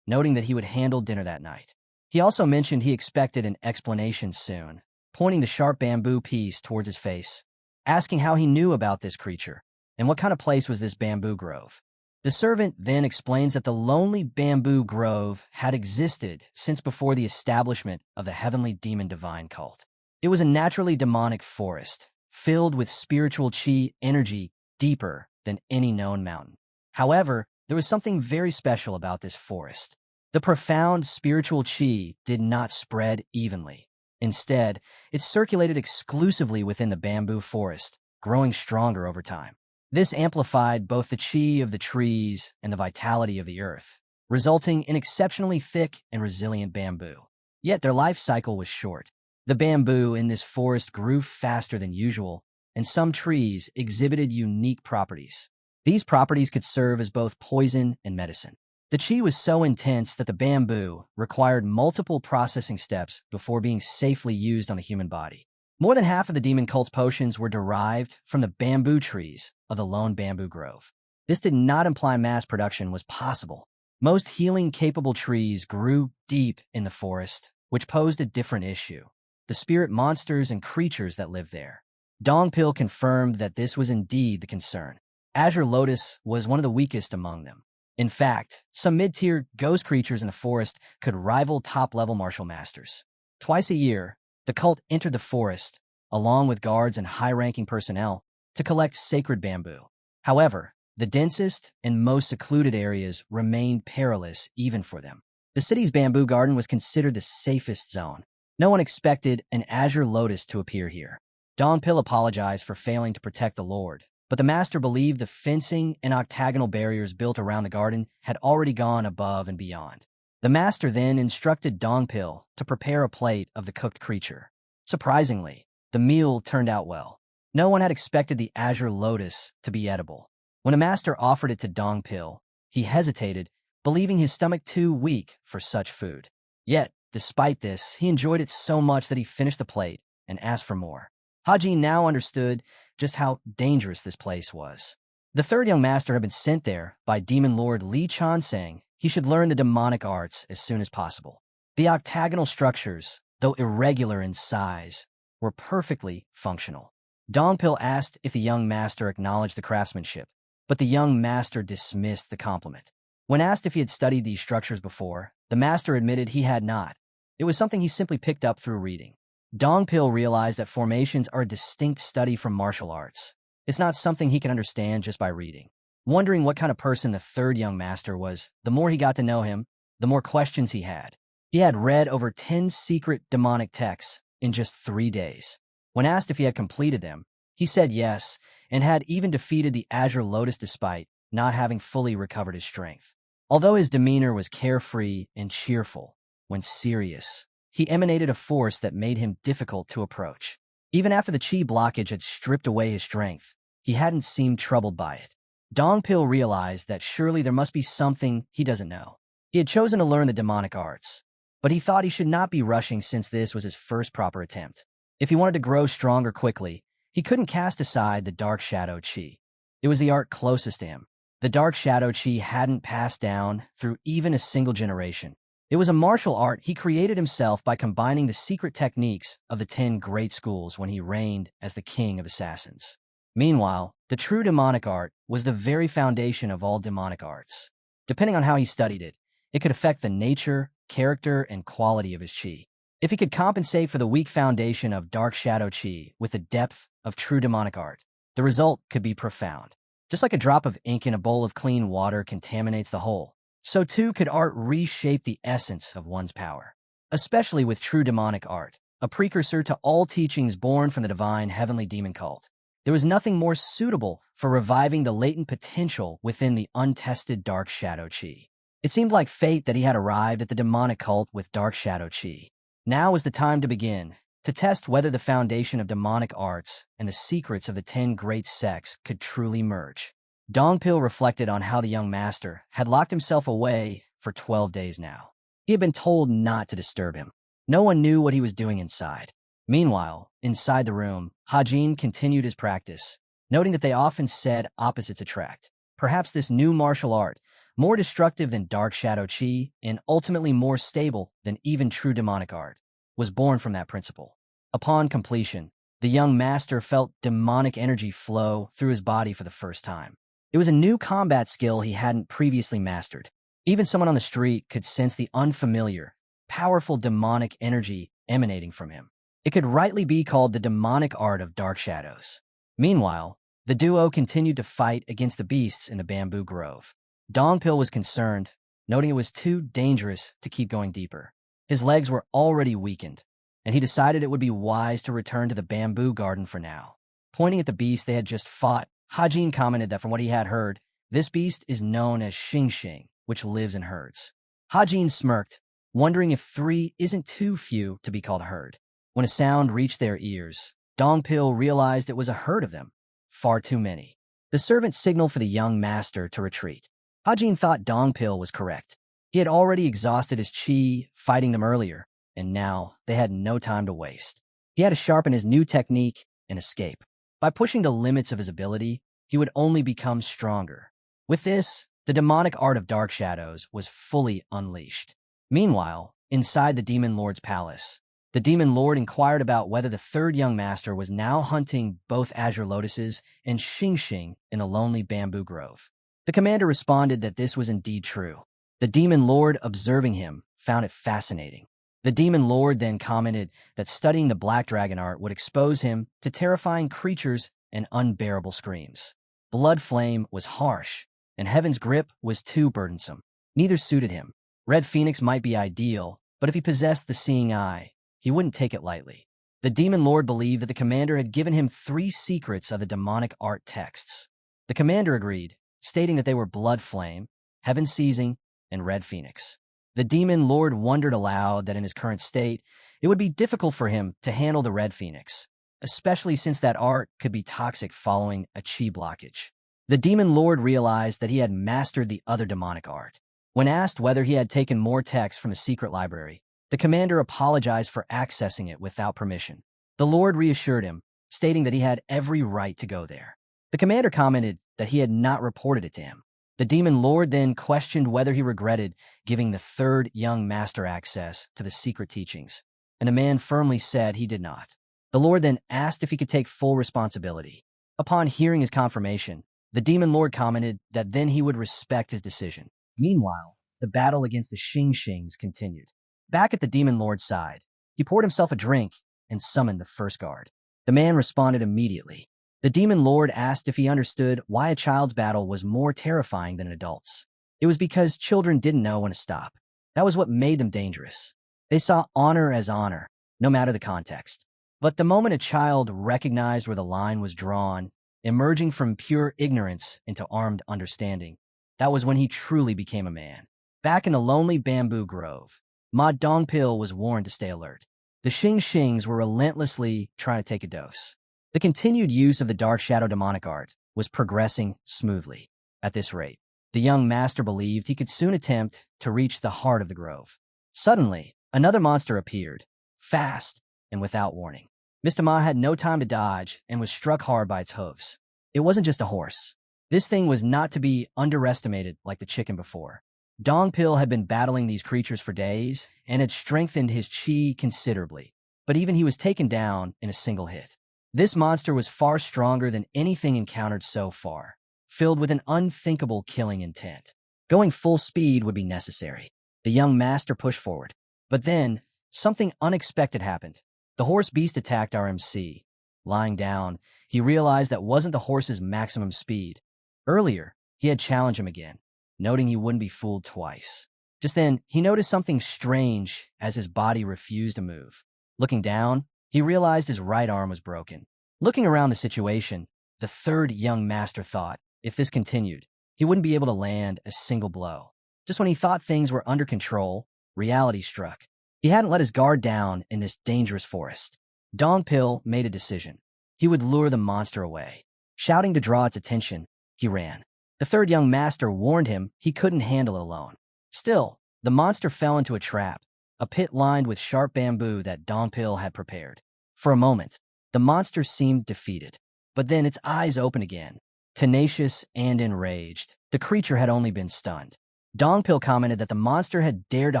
noting that he would handle dinner that night. He also mentioned he expected an explanation soon, pointing the sharp bamboo piece towards his face, asking how he knew about this creature, and what kind of place was this bamboo grove. The servant then explains that the lonely bamboo grove had existed since before the establishment of the heavenly demon divine cult. It was a naturally demonic forest, filled with spiritual chi energy deeper than any known mountain. However, there was something very special about this forest. The profound spiritual chi did not spread evenly. Instead, it circulated exclusively within the bamboo forest, growing stronger over time. This amplified both the chi of the trees and the vitality of the earth, resulting in exceptionally thick and resilient bamboo. Yet their life cycle was short. The bamboo in this forest grew faster than usual, and some trees exhibited unique properties. These properties could serve as both poison and medicine. The chi was so intense that the bamboo required multiple processing steps before being safely used on the human body. More than half of the demon cult's potions were derived from the bamboo trees of the lone bamboo grove. This did not imply mass production was possible. Most healing-capable trees grew deep in the forest, which posed a different issue: the spirit monsters and creatures that lived there. Dongpil confirmed that this was indeed the concern. Azure Lotus was one of the weakest among them. In fact, some mid-tier ghost creatures in the forest could rival top-level martial masters. Twice a year, the cult entered the forest, along with guards and high-ranking personnel, to collect sacred bamboo. However, the densest and most secluded areas remained perilous even for them. The city's bamboo garden was considered the safest zone. No one expected an Azure Lotus to appear here. Dongpil apologized for failing to protect the Lord, but the master believed the fencing and octagonal barriers built around the garden had already gone above and beyond. The master then instructed Dongpil to prepare a plate of the cooked creature. Surprisingly, the meal turned out well. No one had expected the Azure Lotus to be edible. When the master offered it to Dongpil, he hesitated, believing his stomach too weak for such food. Yet, despite this, he enjoyed it so much that he finished the plate and asked for more. Hajin now understood just how dangerous this place was. The third young master had been sent there by Demon Lord Li Chan, saying he should learn the demonic arts as soon as possible. The octagonal structures, though irregular in size, were perfectly functional. Dongpil asked if the young master acknowledged the craftsmanship, but the young master dismissed the compliment. When asked if he had studied these structures before, the master admitted he had not, It was something he simply picked up through reading. Dongpil realized that formations are a distinct study from martial arts. It's not something he can understand just by reading. Wondering what kind of person the third young master was, the more he got to know him, the more questions he had. He had read over 10 secret demonic texts in just 3 days. When asked if he had completed them, he said yes, and had even defeated the Azure Lotus despite not having fully recovered his strength. Although his demeanor was carefree and cheerful, when serious, he emanated a force that made him difficult to approach. Even after the chi blockage had stripped away his strength, he hadn't seemed troubled by it. Dongpil realized that surely there must be something he doesn't know. He had chosen to learn the demonic arts, but he thought he should not be rushing since this was his first proper attempt. If he wanted to grow stronger quickly, he couldn't cast aside the dark shadow chi. It was the art closest to him. The dark shadow chi hadn't passed down through even a single generation. It was a martial art he created himself by combining the secret techniques of the 10 great schools when he reigned as the king of assassins. Meanwhile, the true demonic art was the very foundation of all demonic arts. Depending on how he studied it, it could affect the nature, character, and quality of his chi. If he could compensate for the weak foundation of dark shadow chi with the depth of true demonic art, the result could be profound. Just like a drop of ink in a bowl of clean water contaminates the whole, so too could art reshape the essence of one's power. Especially with true demonic art, a precursor to all teachings born from the divine heavenly demon cult. There was nothing more suitable for reviving the latent potential within the untested dark shadow chi. It seemed like fate that he had arrived at the demonic cult with dark shadow chi. Now was the time to begin, to test whether the foundation of demonic arts and the secrets of the 10 great sects could truly merge. Dongpil reflected on how the young master had locked himself away for 12 days now. He had been told not to disturb him. No one knew what he was doing inside. Meanwhile, inside the room, Hajin continued his practice, noting that they often said opposites attract. Perhaps this new martial art, more destructive than dark shadow chi and ultimately more stable than even true demonic art, was born from that principle. Upon completion, the young master felt demonic energy flow through his body for the first time. It was a new combat skill he hadn't previously mastered. Even someone on the street could sense the unfamiliar, powerful demonic energy emanating from him. It could rightly be called the demonic art of dark shadows. Meanwhile, the duo continued to fight against the beasts in the bamboo grove. Dongpil was concerned, noting it was too dangerous to keep going deeper. His legs were already weakened, and he decided it would be wise to return to the bamboo garden for now. Pointing at the beast they had just fought, Hajin commented that from what he had heard, this beast is known as Xing, which lives in herds. Hajin smirked, wondering if 3 isn't too few to be called a herd. When a sound reached their ears, Dongpil realized it was a herd of them. Far too many. The servant signaled for the young master to retreat. Hajin thought Dongpil was correct. He had already exhausted his chi fighting them earlier, and now they had no time to waste. He had to sharpen his new technique and escape. By pushing the limits of his ability, he would only become stronger. With this, the demonic art of dark shadows was fully unleashed. Meanwhile, inside the Demon Lord's palace, the Demon Lord inquired about whether the third young master was now hunting both Azure Lotuses and Xing in the lonely bamboo grove. The commander responded that this was indeed true. The Demon Lord, observing him, found it fascinating. The Demon Lord then commented that studying the Black Dragon art would expose him to terrifying creatures and unbearable screams. Blood Flame was harsh, and Heaven's Grip was too burdensome. Neither suited him. Red Phoenix might be ideal, but if he possessed the Seeing Eye, he wouldn't take it lightly. The Demon Lord believed that the commander had given him 3 secrets of the demonic art texts. The commander agreed, stating that they were Blood Flame, Heaven Seizing, and Red Phoenix. The Demon Lord wondered aloud that in his current state, it would be difficult for him to handle the Red Phoenix, especially since that art could be toxic following a chi blockage. The Demon Lord realized that he had mastered the other demonic art. When asked whether he had taken more texts from the secret library, the commander apologized for accessing it without permission. The Lord reassured him, stating that he had every right to go there. The commander commented that he had not reported it to him. The Demon Lord then questioned whether he regretted giving the third young master access to the secret teachings, and the man firmly said he did not. The Lord then asked if he could take full responsibility. Upon hearing his confirmation, the Demon Lord commented that then he would respect his decision. Meanwhile, the battle against the Xing's continued. Back at the demon lord's side, he poured himself a drink and summoned the first guard. The man responded immediately. The demon lord asked if he understood why a child's battle was more terrifying than an adult's. It was because children didn't know when to stop. That was what made them dangerous. They saw honor as honor, no matter the context. But the moment a child recognized where the line was drawn, emerging from pure ignorance into armed understanding, that was when he truly became a man. Back in the lonely bamboo grove, Ma Dongpil was warned to stay alert. The Xingxings were relentlessly trying to take a dose. The continued use of the dark shadow demonic art was progressing smoothly. At this rate, the young master believed he could soon attempt to reach the heart of the grove. Suddenly, another monster appeared, fast and without warning. Mr. Ma had no time to dodge and was struck hard by its hooves. It wasn't just a horse. This thing was not to be underestimated like the chicken before. Dongpil had been battling these creatures for days and had strengthened his chi considerably, but even he was taken down in a single hit. This monster was far stronger than anything encountered so far, filled with an unthinkable killing intent. Going full speed would be necessary. The young master pushed forward. But then, something unexpected happened. The horse beast attacked RMC. Lying down, he realized that wasn't the horse's maximum speed. Earlier, he had challenged him again, noting he wouldn't be fooled twice. Just then, he noticed something strange as his body refused to move. Looking down, he realized his right arm was broken. Looking around the situation, the third young master thought, if this continued, he wouldn't be able to land a single blow. Just when he thought things were under control, reality struck. He hadn't let his guard down in this dangerous forest. Dongpil made a decision. He would lure the monster away. Shouting to draw its attention, he ran. The third young master warned him he couldn't handle it alone. Still, the monster fell into a trap, a pit lined with sharp bamboo that Dongpil had prepared. For a moment, the monster seemed defeated, but then its eyes opened again. Tenacious and enraged, the creature had only been stunned. Dongpil commented that the monster had dared to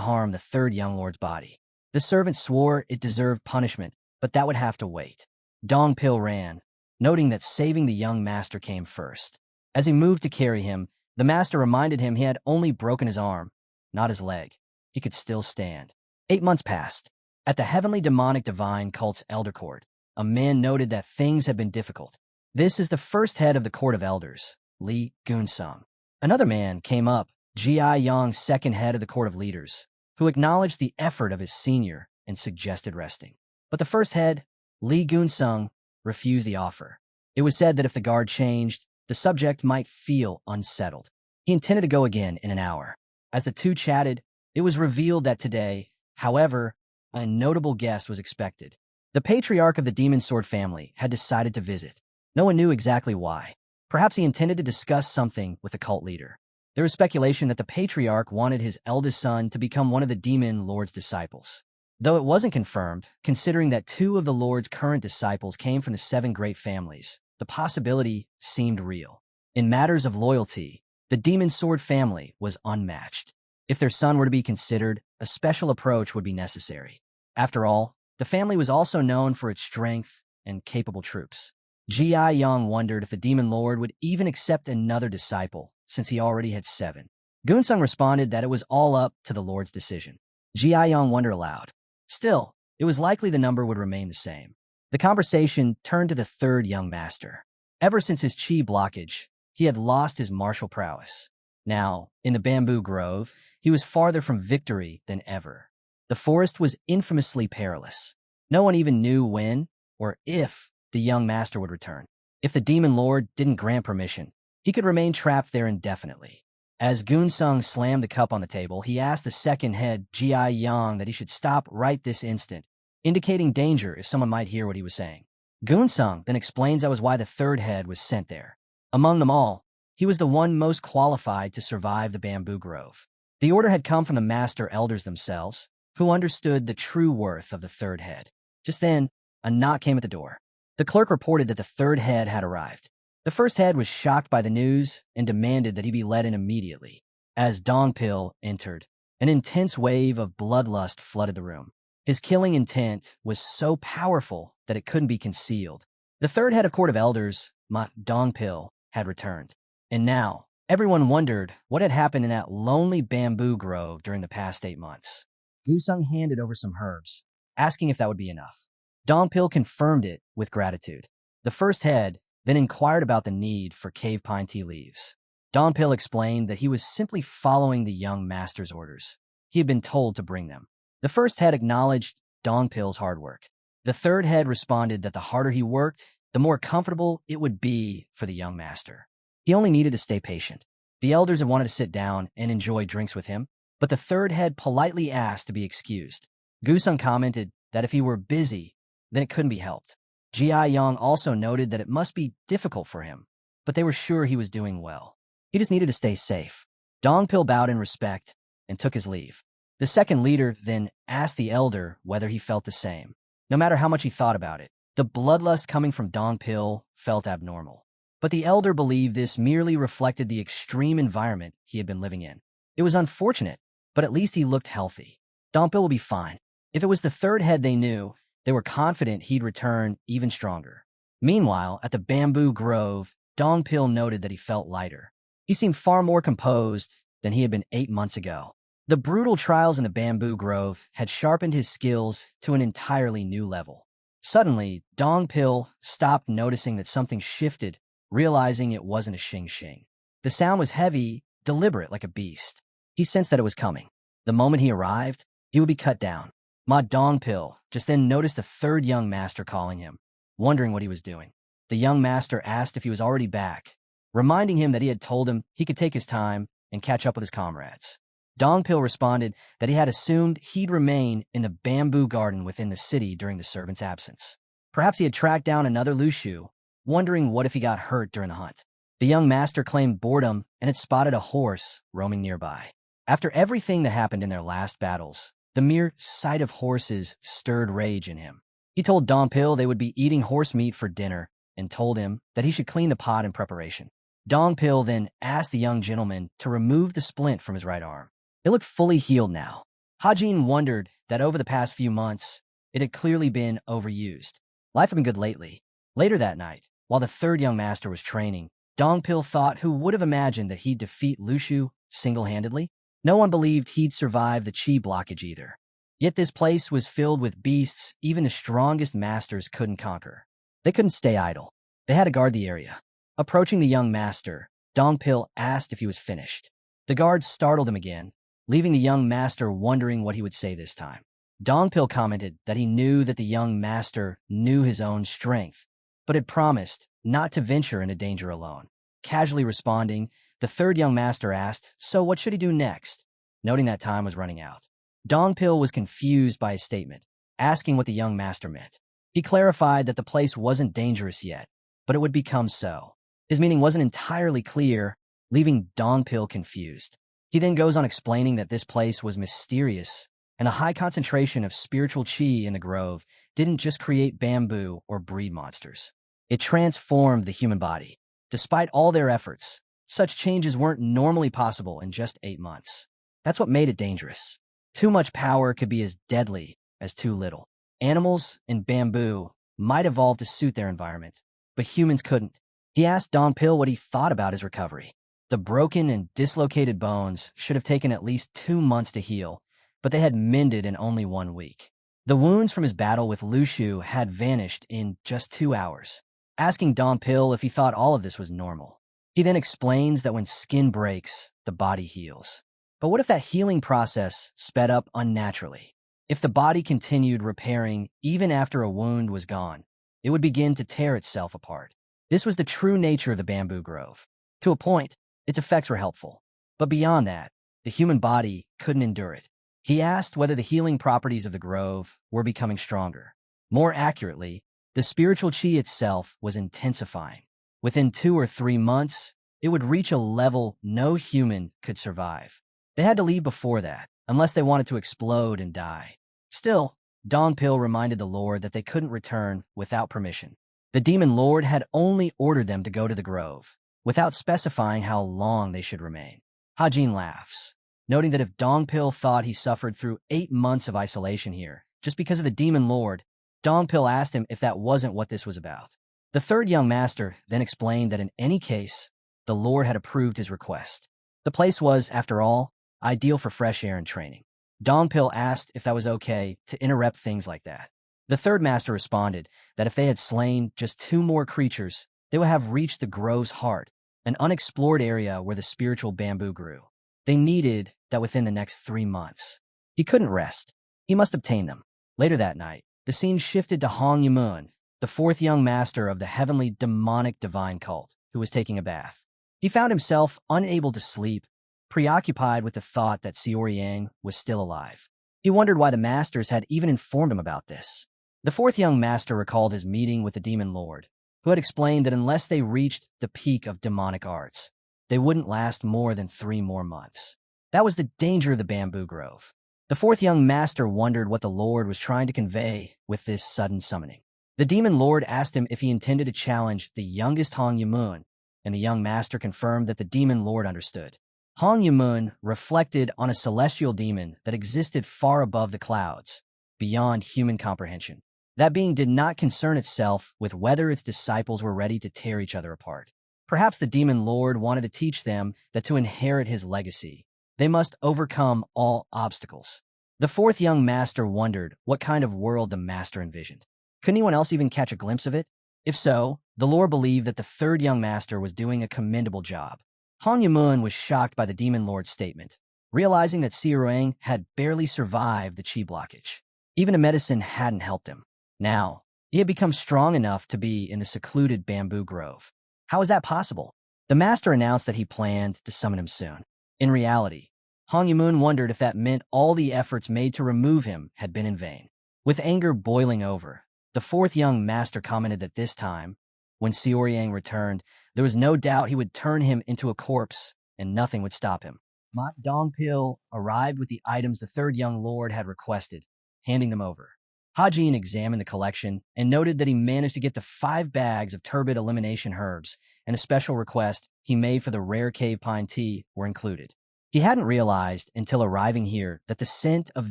harm the third young lord's body. The servant swore it deserved punishment, but that would have to wait. Dongpil ran, noting that saving the young master came first. As he moved to carry him, the master reminded him he had only broken his arm, not his leg. He could still stand. 8 months passed. At the Heavenly Demonic Divine Cult's Elder Court, a man noted that things had been difficult. This is the first head of the Court of Elders, Li Gunsung. Another man came up, Jia Yang's second head of the Court of Leaders, who acknowledged the effort of his senior and suggested resting. But the first head, Li Gunsung, refused the offer. It was said that if the guard changed, the subject might feel unsettled. He intended to go again in an hour. As the two chatted, it was revealed that today, however, a notable guest was expected. The patriarch of the Demon Sword family had decided to visit. No one knew exactly why. Perhaps he intended to discuss something with the cult leader. There was speculation that the patriarch wanted his eldest son to become one of the demon lord's disciples. Though it wasn't confirmed, considering that 2 of the lord's current disciples came from the 7 great families, the possibility seemed real. In matters of loyalty, the Demon Sword family was unmatched. If their son were to be considered, a special approach would be necessary. After all, the family was also known for its strength and capable troops. Jia Yang wondered if the Demon Lord would even accept another disciple, since he already had 7. Gunsung responded that it was all up to the Lord's decision. Jia Yang wondered aloud. Still, it was likely the number would remain the same. The conversation turned to the third young master. Ever since his chi blockage, he had lost his martial prowess. Now, in the bamboo grove, he was farther from victory than ever. The forest was infamously perilous. No one even knew when or if the young master would return. If the demon lord didn't grant permission, he could remain trapped there indefinitely. As Gunsung slammed the cup on the table, he asked the second head, Jia Yang, that he should stop right this instant, indicating danger if someone might hear what he was saying. Gunsung then explains that was why the third head was sent there. Among them all, he was the one most qualified to survive the bamboo grove. The order had come from the master elders themselves, who understood the true worth of the third head. Just then, a knock came at the door. The clerk reported that the third head had arrived. The first head was shocked by the news and demanded that he be let in immediately. As Dongpil entered, an intense wave of bloodlust flooded the room. His killing intent was so powerful that it couldn't be concealed. The third head of Court of Elders, Ma Dongpil, had returned. And now, everyone wondered what had happened in that lonely bamboo grove during the past 8 months. Gusung handed over some herbs, asking if that would be enough. Dongpil confirmed it with gratitude. The first head then inquired about the need for cave pine tea leaves. Dongpil explained that he was simply following the young master's orders. He had been told to bring them. The first head acknowledged Dongpil's hard work. The third head responded that the harder he worked, the more comfortable it would be for the young master. He only needed to stay patient. The elders had wanted to sit down and enjoy drinks with him, but the third head politely asked to be excused. Gusung commented that if he were busy, then it couldn't be helped. Jia Yang also noted that it must be difficult for him, but they were sure he was doing well. He just needed to stay safe. Dongpil bowed in respect and took his leave. The second leader then asked the elder whether he felt the same. No matter how much he thought about it, the bloodlust coming from Dongpil felt abnormal. But the elder believed this merely reflected the extreme environment he had been living in. It was unfortunate, but at least he looked healthy. Dongpil will be fine. If it was the third head they knew, they were confident he'd return even stronger. Meanwhile, at the bamboo grove, Dongpil noted that he felt lighter. He seemed far more composed than he had been 8 months ago. The brutal trials in the bamboo grove had sharpened his skills to an entirely new level. Suddenly, Dongpil stopped noticing that something shifted, realizing it wasn't a shing-shing. The sound was heavy, deliberate like a beast. He sensed that it was coming. The moment he arrived, he would be cut down. Ma Dongpil just then noticed the third young master calling him, wondering what he was doing. The young master asked if he was already back, reminding him that he had told him he could take his time and catch up with his comrades. Dongpil responded that he had assumed he'd remain in the bamboo garden within the city during the servant's absence. Perhaps he had tracked down another Lushu, wondering what if he got hurt during the hunt. The young master claimed boredom and had spotted a horse roaming nearby. After everything that happened in their last battles, the mere sight of horses stirred rage in him. He told Dongpil they would be eating horse meat for dinner and told him that he should clean the pot in preparation. Dongpil then asked the young gentleman to remove the splint from his right arm. It looked fully healed now. Hajin wondered that over the past few months, it had clearly been overused. Life had been good lately. Later that night, while the third young master was training, Dongpil thought who would have imagined that he'd defeat Lushu single-handedly? No one believed he'd survive the chi blockage either. Yet this place was filled with beasts even the strongest masters couldn't conquer. They couldn't stay idle. They had to guard the area. Approaching the young master, Dongpil asked if he was finished. The guards startled him again, leaving the young master wondering what he would say this time. Dongpil commented that he knew that the young master knew his own strength, but had promised not to venture into danger alone. Casually responding, the third young master asked, so what should he do next? Noting that time was running out. Dongpil was confused by his statement, asking what the young master meant. He clarified that the place wasn't dangerous yet, but it would become so. His meaning wasn't entirely clear, leaving Dongpil confused. He then goes on explaining that this place was mysterious, and a high concentration of spiritual chi in the grove didn't just create bamboo or breed monsters. It transformed the human body. Despite all their efforts, such changes weren't normally possible in just 8 months. That's what made it dangerous. Too much power could be as deadly as too little. Animals and bamboo might evolve to suit their environment, but humans couldn't. He asked Dongpil what he thought about his recovery. The broken and dislocated bones should have taken at least 2 months to heal, but they had mended in only 1 week. The wounds from his battle with Lushu had vanished in just 2 hours. Asking Dongpil if he thought all of this was normal. He then explains that when skin breaks, the body heals. But what if that healing process sped up unnaturally? If the body continued repairing even after a wound was gone, it would begin to tear itself apart. This was the true nature of the bamboo grove. To a point, its effects were helpful. But beyond that, the human body couldn't endure it. He asked whether the healing properties of the grove were becoming stronger. More accurately, the spiritual chi itself was intensifying. Within 2 or 3 months, it would reach a level no human could survive. They had to leave before that, unless they wanted to explode and die. Still, Dongpil reminded the Lord that they couldn't return without permission. The demon lord had only ordered them to go to the grove, without specifying how long they should remain. Hajin laughs, noting that if Dongpil thought he suffered through 8 months of isolation here, just because of the demon lord, Dongpil asked him if that wasn't what this was about. The third young master then explained that in any case, the Lord had approved his request. The place was, after all, ideal for fresh air and training. Dongpil asked if that was okay to interrupt things like that. The third master responded that if they had slain just 2 more creatures, they would have reached the grove's heart, an unexplored area where the spiritual bamboo grew. They needed that within the next 3 months. He couldn't rest. He must obtain them. Later that night, the scene shifted to Hong Yurin, the fourth young master of the heavenly demonic divine cult, who was taking a bath. He found himself unable to sleep, preoccupied with the thought that Xiaoyang was still alive. He wondered why the masters had even informed him about this. The fourth young master recalled his meeting with the demon lord, who had explained that unless they reached the peak of demonic arts, they wouldn't last more than 3 more months. That was the danger of the bamboo grove. The fourth young master wondered what the lord was trying to convey with this sudden summoning. The demon lord asked him if he intended to challenge the youngest Hong Yurin, and the young master confirmed that the demon lord understood. Hong Yurin reflected on a celestial demon that existed far above the clouds, beyond human comprehension. That being did not concern itself with whether its disciples were ready to tear each other apart. Perhaps the demon lord wanted to teach them that to inherit his legacy, they must overcome all obstacles. The fourth young master wondered what kind of world the master envisioned. Could anyone else even catch a glimpse of it? If so, the lord believed that the third young master was doing a commendable job. Hong Yurin was shocked by the demon lord's statement, realizing that Xiaoyang had barely survived the chi blockage. Even a medicine hadn't helped him. Now, he had become strong enough to be in the secluded bamboo grove. How was that possible? The master announced that he planned to summon him soon. In reality, Hong Yurin wondered if that meant all the efforts made to remove him had been in vain. With anger boiling over, the fourth young master commented that this time, when Xiaoyang returned, there was no doubt he would turn him into a corpse, and nothing would stop him. Ma Dongpil arrived with the items the third young lord had requested, handing them over. Hajin examined the collection and noted that he managed to get the 5 bags of turbid elimination herbs, and a special request he made for the rare cave pine tea were included. He hadn't realized until arriving here that the scent of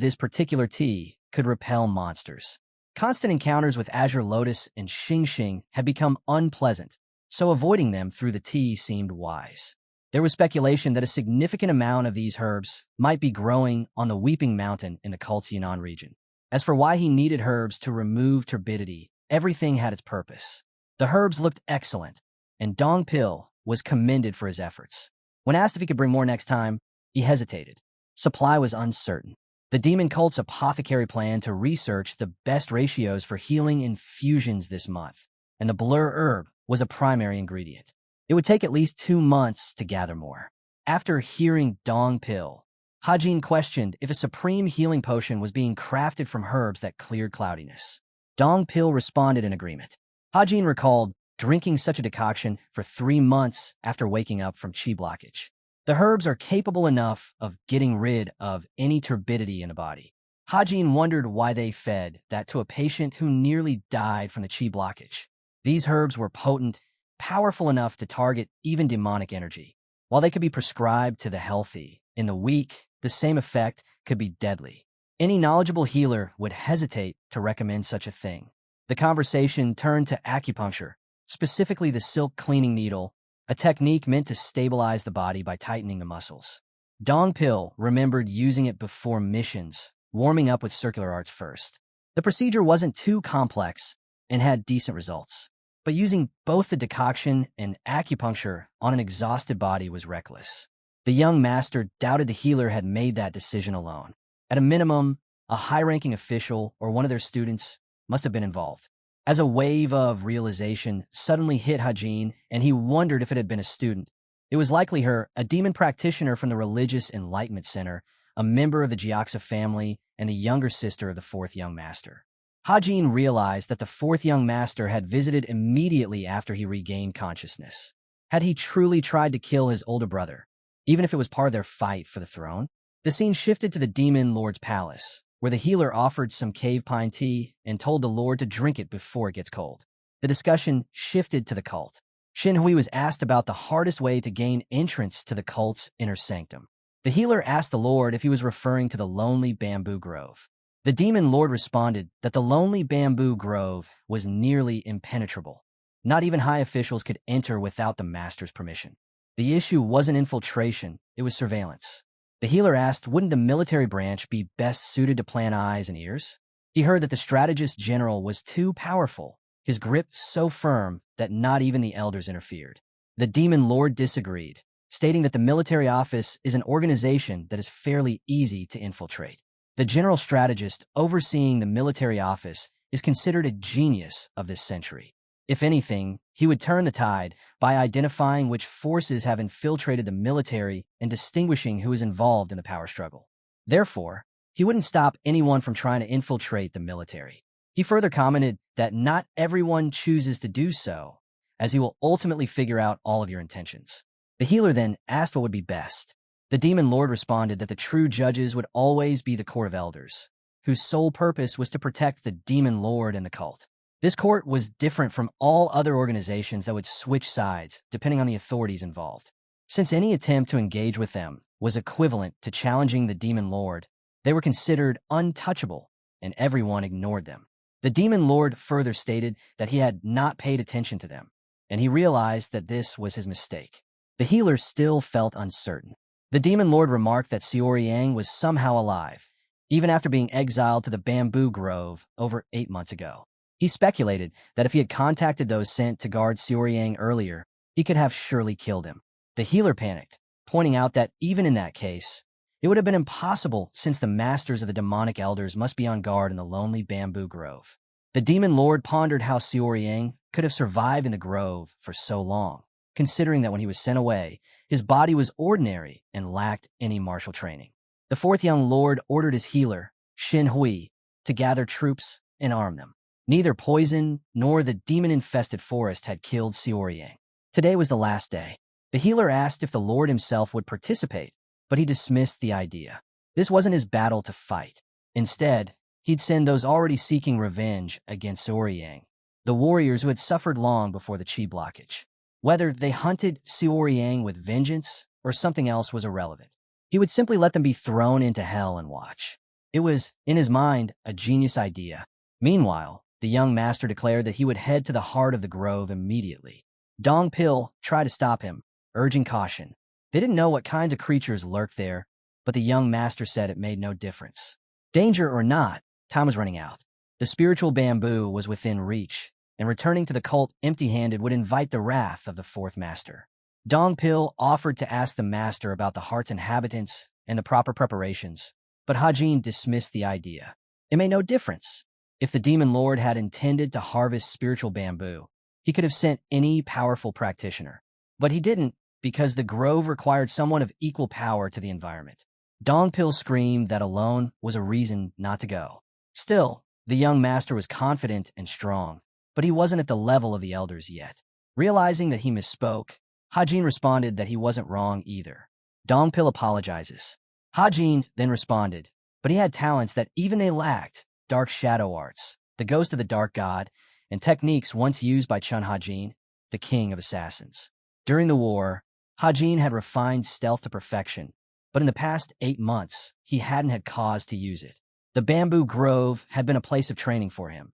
this particular tea could repel monsters. Constant encounters with Azure Lotus and Xing Xing had become unpleasant, so avoiding them through the tea seemed wise. There was speculation that a significant amount of these herbs might be growing on the Weeping Mountain in the cult's Yunnan region. As for why he needed herbs to remove turbidity, everything had its purpose. The herbs looked excellent, and Dongpil was commended for his efforts. When asked if he could bring more next time, he hesitated. Supply was uncertain. The demon cult's apothecary planned to research the best ratios for healing infusions this month, and the blur herb was a primary ingredient. It would take at least 2 months to gather more. After hearing Dongpil, Hajin questioned if a supreme healing potion was being crafted from herbs that cleared cloudiness. Dongpil responded in agreement. Hajin recalled drinking such a decoction for 3 months after waking up from chi blockage. The herbs are capable enough of getting rid of any turbidity in the body. Hajin wondered why they fed that to a patient who nearly died from the chi blockage. These herbs were potent, powerful enough to target even demonic energy. While they could be prescribed to the healthy, in the weak, the same effect could be deadly. Any knowledgeable healer would hesitate to recommend such a thing. The conversation turned to acupuncture, specifically the silk cleaning needle, a technique meant to stabilize the body by tightening the muscles. Dongpil remembered using it before missions, warming up with circular arts first. The procedure wasn't too complex and had decent results, but using both the decoction and acupuncture on an exhausted body was reckless. The young master doubted the healer had made that decision alone. At a minimum, a high-ranking official or one of their students must have been involved. As a wave of realization suddenly hit Hajin, and he wondered if it had been a student. It was likely her, a demon practitioner from the Religious Enlightenment Center, a member of the Jiaxa family, and the younger sister of the fourth young master. Hajin realized that the fourth young master had visited immediately after he regained consciousness. Had he truly tried to kill his older brother, even if it was part of their fight for the throne? The scene shifted to the demon lord's palace, where the healer offered some cave pine tea and told the lord to drink it before it gets cold. The discussion shifted to the cult. Shin Hui was asked about the hardest way to gain entrance to the cult's inner sanctum. The healer asked the lord if he was referring to the lonely bamboo grove. The demon lord responded that the lonely bamboo grove was nearly impenetrable. Not even high officials could enter without the master's permission. The issue wasn't infiltration, it was surveillance. The The healer asked, wouldn't the military branch be best suited to plant eyes and ears? He heard that the strategist general was too powerful, his grip so firm that not even the elders interfered. The demon lord disagreed, stating that the military office is an organization that is fairly easy to infiltrate. The general strategist overseeing the military office is considered a genius of this century. If anything, he would turn the tide by identifying which forces have infiltrated the military and distinguishing who is involved in the power struggle. Therefore, he wouldn't stop anyone from trying to infiltrate the military. He further commented that not everyone chooses to do so, as he will ultimately figure out all of your intentions. The healer then asked what would be best. The demon lord responded that the true judges would always be the court of elders, whose sole purpose was to protect the demon lord and the cult. This court was different from all other organizations that would switch sides depending on the authorities involved. Since any attempt to engage with them was equivalent to challenging the demon lord, they were considered untouchable, and everyone ignored them. The demon lord further stated that he had not paid attention to them, and he realized that this was his mistake. The healer still felt uncertain. The demon lord remarked that Xiori Yang was somehow alive, even after being exiled to the bamboo grove over 8 months ago. He speculated that if he had contacted those sent to guard Xiori Yang earlier, he could have surely killed him. The healer panicked, pointing out that even in that case, it would have been impossible since the masters of the demonic elders must be on guard in the lonely bamboo grove. The demon lord pondered how Xiori Yang could have survived in the grove for so long, considering that when he was sent away, his body was ordinary and lacked any martial training. The fourth young lord ordered his healer, Xin Hui, to gather troops and arm them. Neither poison nor the demon-infested forest had killed Xiori Yang. Today was the last day. The healer asked if the lord himself would participate, but he dismissed the idea. This wasn't his battle to fight. Instead, he'd send those already seeking revenge against Xiori Yang, the warriors who had suffered long before the chi blockage. Whether they hunted Xiori Yang with vengeance or something else was irrelevant. He would simply let them be thrown into hell and watch. It was, in his mind, a genius idea. Meanwhile, the young master declared that he would head to the heart of the grove immediately. Dong Pil tried to stop him, urging caution. They didn't know what kinds of creatures lurked there, but the young master said it made no difference. Danger or not, time was running out. The spiritual bamboo was within reach, and returning to the cult empty-handed would invite the wrath of the fourth master. Dong Pil offered to ask the master about the heart's inhabitants and the proper preparations, but Hajin dismissed the idea. It made no difference. If the demon lord had intended to harvest spiritual bamboo, he could have sent any powerful practitioner. But he didn't, because the grove required someone of equal power to the environment. Dong Pil screamed that alone was a reason not to go. Still, the young master was confident and strong, but he wasn't at the level of the elders yet. Realizing that he misspoke, Hajin responded that he wasn't wrong either. Dong Pil apologizes. Hajin then responded, but he had talents that even they lacked: dark shadow arts, the ghost of the dark god, and techniques once used by Chun Hajin, the king of assassins. During the war, Hajin had refined stealth to perfection, but in the past 8 months, he hadn't had cause to use it. The bamboo grove had been a place of training for him,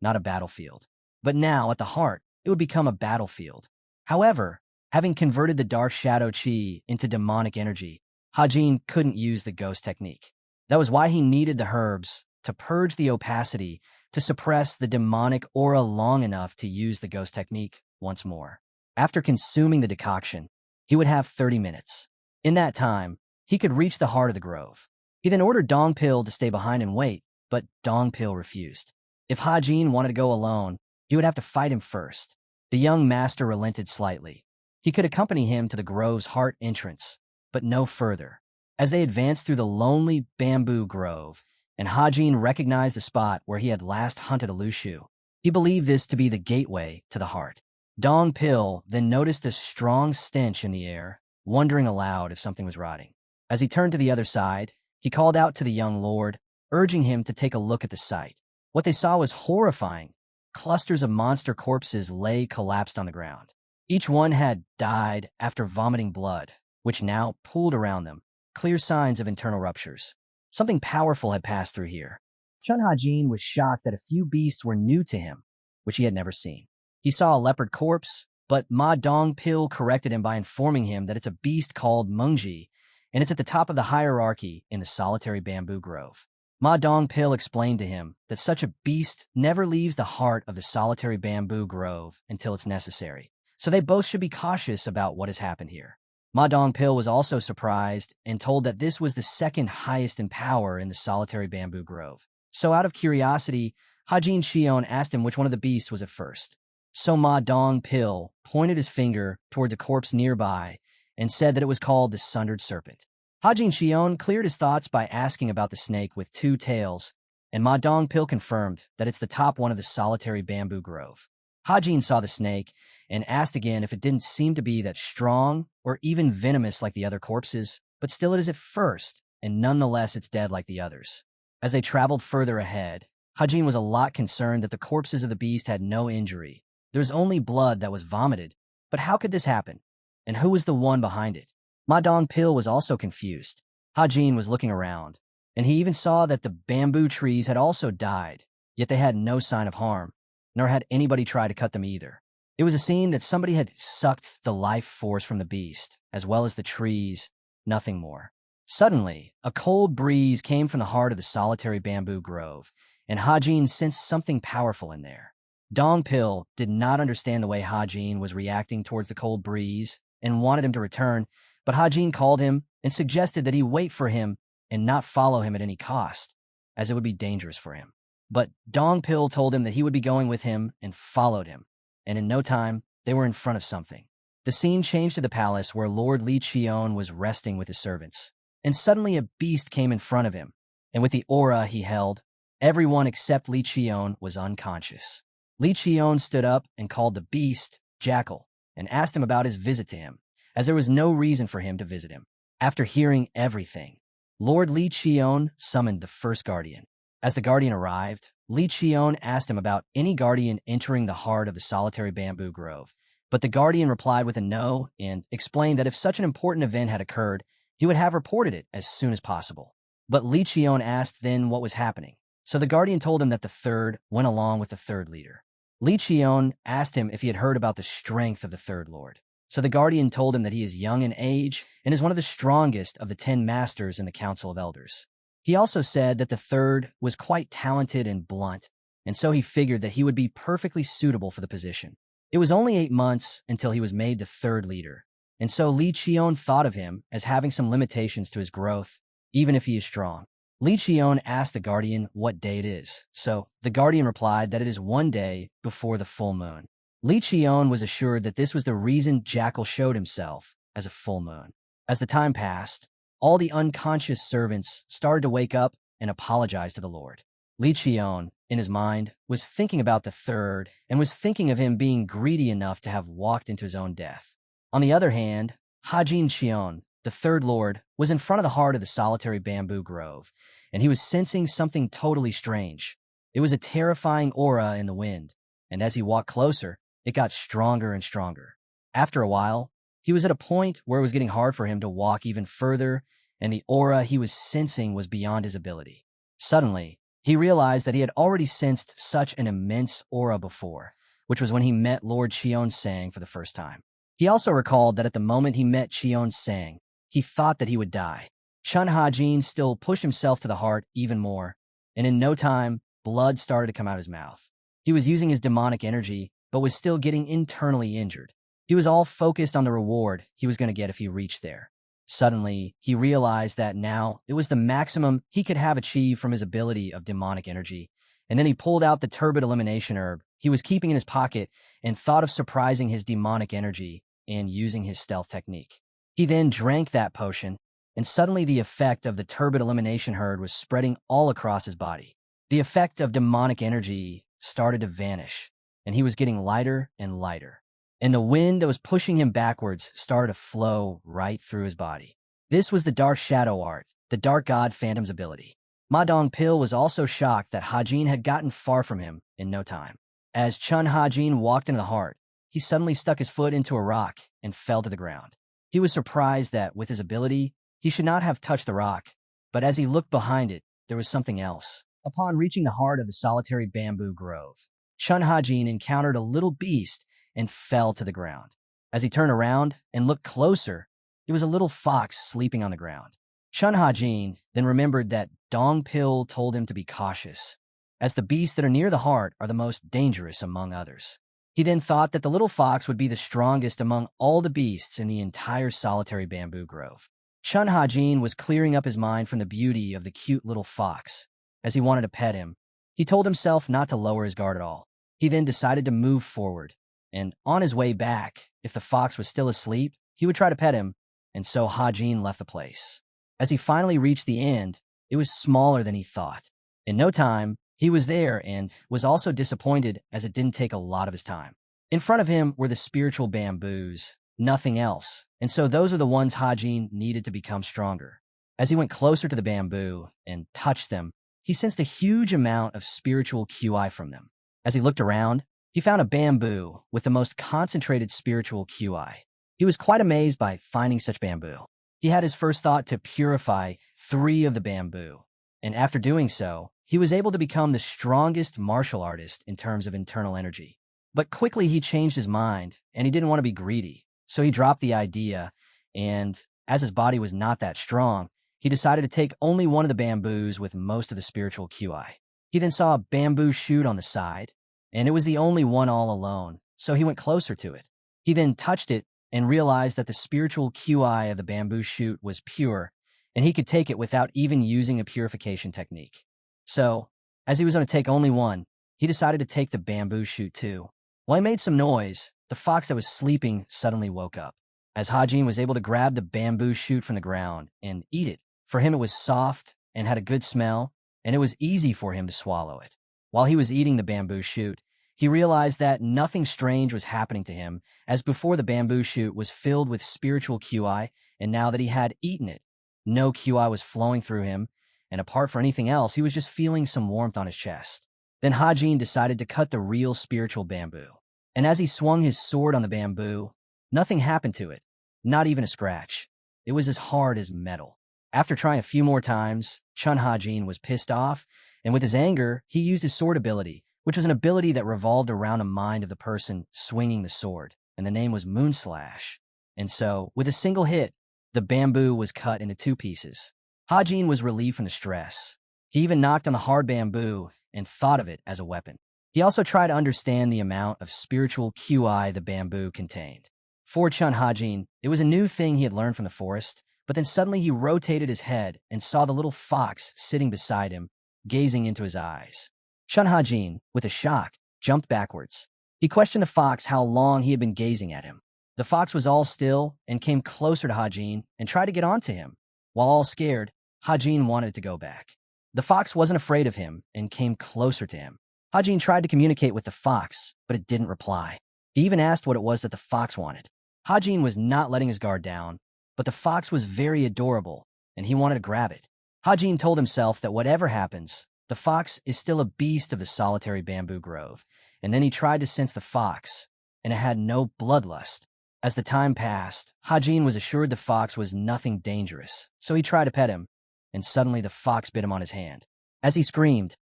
not a battlefield. But now, at the heart, it would become a battlefield. However, having converted the dark shadow chi into demonic energy, Hajin couldn't use the ghost technique. That was why he needed the herbs to purge the opacity, to suppress the demonic aura long enough to use the ghost technique once more. After consuming the decoction, he would have 30 minutes. In that time, he could reach the heart of the grove. He then ordered Dong Pil to stay behind and wait, but Dong Pil refused. If Hajin wanted to go alone, he would have to fight him first. The young master relented slightly. He could accompany him to the grove's heart entrance, but no further. As they advanced through the lonely bamboo grove, and Hajin recognized the spot where he had last hunted a Lushu, he believed this to be the gateway to the heart. Dong Pil then noticed a strong stench in the air, wondering aloud if something was rotting. As he turned to the other side, he called out to the young lord, urging him to take a look at the sight. What they saw was horrifying. Clusters of monster corpses lay collapsed on the ground. Each one had died after vomiting blood, which now pooled around them, clear signs of internal ruptures. Something powerful had passed through here. Chun Hajin was shocked that a few beasts were new to him, which he had never seen. He saw a leopard corpse, but Ma Dong Pil corrected him by informing him that it's a beast called Mengji, and it's at the top of the hierarchy in the solitary bamboo grove. Ma Dongpil explained to him that such a beast never leaves the heart of the solitary bamboo grove until it's necessary, so they both should be cautious about what has happened here. Ma Dongpil was also surprised and told that this was the second highest in power in the solitary bamboo grove. So out of curiosity, Hajin Xion asked him which one of the beasts was at first. So Ma Dongpil pointed his finger towards a corpse nearby and said that it was called the Sundered Serpent. Hajin Xion cleared his thoughts by asking about the snake with two tails, and Ma Dongpil confirmed that it's the top one of the solitary bamboo grove. Hajin saw the snake and asked again if it didn't seem to be that strong or even venomous like the other corpses, but still it is at first, and nonetheless it's dead like the others. As they traveled further ahead, Hajin was a lot concerned that the corpses of the beast had no injury. There was only blood that was vomited, but how could this happen? And who was the one behind it? Ma Dongpil was also confused. Hajin was looking around, and he even saw that the bamboo trees had also died, yet they had no sign of harm, nor had anybody tried to cut them either. It was a scene that somebody had sucked the life force from the beast, as well as the trees, nothing more. Suddenly, a cold breeze came from the heart of the solitary bamboo grove, and Hajin sensed something powerful in there. Dongpil did not understand the way Hajin was reacting towards the cold breeze and wanted him to return, but Hajin called him and suggested that he wait for him and not follow him at any cost, as it would be dangerous for him. But Dongpil told him that he would be going with him and followed him, and in no time, they were in front of something. The scene changed to the palace where Lord Li Qion was resting with his servants, and suddenly a beast came in front of him, and with the aura he held, everyone except Li Qion was unconscious. Li Qion stood up and called the beast Jackal and asked him about his visit to him, as there was no reason for him to visit him. After hearing everything, Lord Li Qion summoned the first guardian. As the guardian arrived, Li Qion asked him about any guardian entering the heart of the solitary bamboo grove, but the guardian replied with a no and explained that if such an important event had occurred, he would have reported it as soon as possible. But Li Qion asked then what was happening, so the guardian told him that the third went along with the third leader. Li Qion asked him if he had heard about the strength of the third lord. So the guardian told him that he is young in age and is one of the strongest of the 10 masters in the Council of Elders. He also said that the third was quite talented and blunt, and so he figured that he would be perfectly suitable for the position. It was only 8 months until he was made the third leader, and so Li Qion thought of him as having some limitations to his growth, even if he is strong. Li Qion asked the guardian what day it is, so the guardian replied that it is 1 day before the full moon. Li Qion was assured that this was the reason Jackal showed himself as a full moon. As the time passed, all the unconscious servants started to wake up and apologize to the Lord. Li Qion, in his mind, was thinking about the third and was thinking of him being greedy enough to have walked into his own death. On the other hand, Hajin Qion, the third lord, was in front of the heart of the solitary bamboo grove, and he was sensing something totally strange. It was a terrifying aura in the wind, and as he walked closer, it got stronger and stronger. After a while, he was at a point where it was getting hard for him to walk even further, and the aura he was sensing was beyond his ability. Suddenly, he realized that he had already sensed such an immense aura before, which was when he met Lord Qion Sang for the first time. He also recalled that at the moment he met Qion Sang, he thought that he would die. Chun Hajin still pushed himself to the heart even more, and in no time, blood started to come out of his mouth. He was using his demonic energy, but was still getting internally injured. He was all focused on the reward he was going to get if he reached there. Suddenly, he realized that now it was the maximum he could have achieved from his ability of demonic energy, and then he pulled out the turbid elimination herb he was keeping in his pocket and thought of surprising his demonic energy and using his stealth technique. He then drank that potion, and suddenly the effect of the turbid elimination herb was spreading all across his body. The effect of demonic energy started to vanish, and he was getting lighter and lighter. And the wind that was pushing him backwards started to flow right through his body. This was the Dark Shadow Art, the Dark God Phantom's ability. Ma Dongpil was also shocked that Hajin had gotten far from him in no time. As Chun Hajin walked into the heart, he suddenly stuck his foot into a rock and fell to the ground. He was surprised that, with his ability, he should not have touched the rock, but as he looked behind it, there was something else. Upon reaching the heart of the solitary bamboo grove, Chun Hajin encountered a little beast and fell to the ground. As he turned around and looked closer, It was a little fox sleeping on the ground. Chun Hajin then remembered that Dong Pil told him to be cautious, as the beasts that are near the heart are the most dangerous among others. He then thought that the little fox would be the strongest among all the beasts in the entire solitary bamboo grove. Chun Hajin was clearing up his mind from the beauty of the cute little fox, as he wanted to pet him. He told himself not to lower his guard at all. He then decided to move forward, and on his way back, if the fox was still asleep, he would try to pet him, and so Hajin left the place. As he finally reached the end, it was smaller than he thought. In no time, he was there and was also disappointed as it didn't take a lot of his time. In front of him were the spiritual bamboos, nothing else, and so those are the ones Hajin needed to become stronger. As he went closer to the bamboo and touched them, he sensed a huge amount of spiritual QI from them. As he looked around, he found a bamboo with the most concentrated spiritual QI. He was quite amazed by finding such bamboo. He had his first thought to purify 3 of the bamboo, and after doing so, he was able to become the strongest martial artist in terms of internal energy. But quickly he changed his mind, and he didn't want to be greedy, so he dropped the idea, and as his body was not that strong, he decided to take only one of the bamboos with most of the spiritual QI. He then saw a bamboo shoot on the side, and it was the only one all alone, so he went closer to it. He then touched it and realized that the spiritual QI of the bamboo shoot was pure, and he could take it without even using a purification technique. So, as he was going to take only one, he decided to take the bamboo shoot too. While he made some noise, the fox that was sleeping suddenly woke up. As Hajin was able to grab the bamboo shoot from the ground and eat it, for him it was soft and had a good smell, and it was easy for him to swallow it. While he was eating the bamboo shoot, he realized that nothing strange was happening to him, as before the bamboo shoot was filled with spiritual QI, and now that he had eaten it, no QI was flowing through him, and apart from anything else, he was just feeling some warmth on his chest. Then Hajin decided to cut the real spiritual bamboo. And as he swung his sword on the bamboo, nothing happened to it, not even a scratch. It was as hard as metal. After trying a few more times, Chun Hajin was pissed off, and with his anger, he used his sword ability, which was an ability that revolved around a mind of the person swinging the sword, and the name was Moon Slash. And so, with a single hit, the bamboo was cut into 2 pieces. Hajin was relieved from the stress. He even knocked on the hard bamboo and thought of it as a weapon. He also tried to understand the amount of spiritual QI the bamboo contained. For Chun Hajin, it was a new thing he had learned from the forest, but then suddenly he rotated his head and saw the little fox sitting beside him, gazing into his eyes. Chun Hajin, with a shock, jumped backwards. He questioned the fox how long he had been gazing at him. The fox was all still and came closer to Hajin and tried to get onto him. While all scared, Hajin wanted to go back. The fox wasn't afraid of him and came closer to him. Hajin tried to communicate with the fox, but it didn't reply. He even asked what it was that the fox wanted. Hajin was not letting his guard down, but the fox was very adorable, and he wanted to grab it. Hajin told himself that whatever happens, the fox is still a beast of the solitary bamboo grove, and then he tried to sense the fox, and it had no bloodlust. As the time passed, Hajin was assured the fox was nothing dangerous, so he tried to pet him, and suddenly the fox bit him on his hand. As he screamed,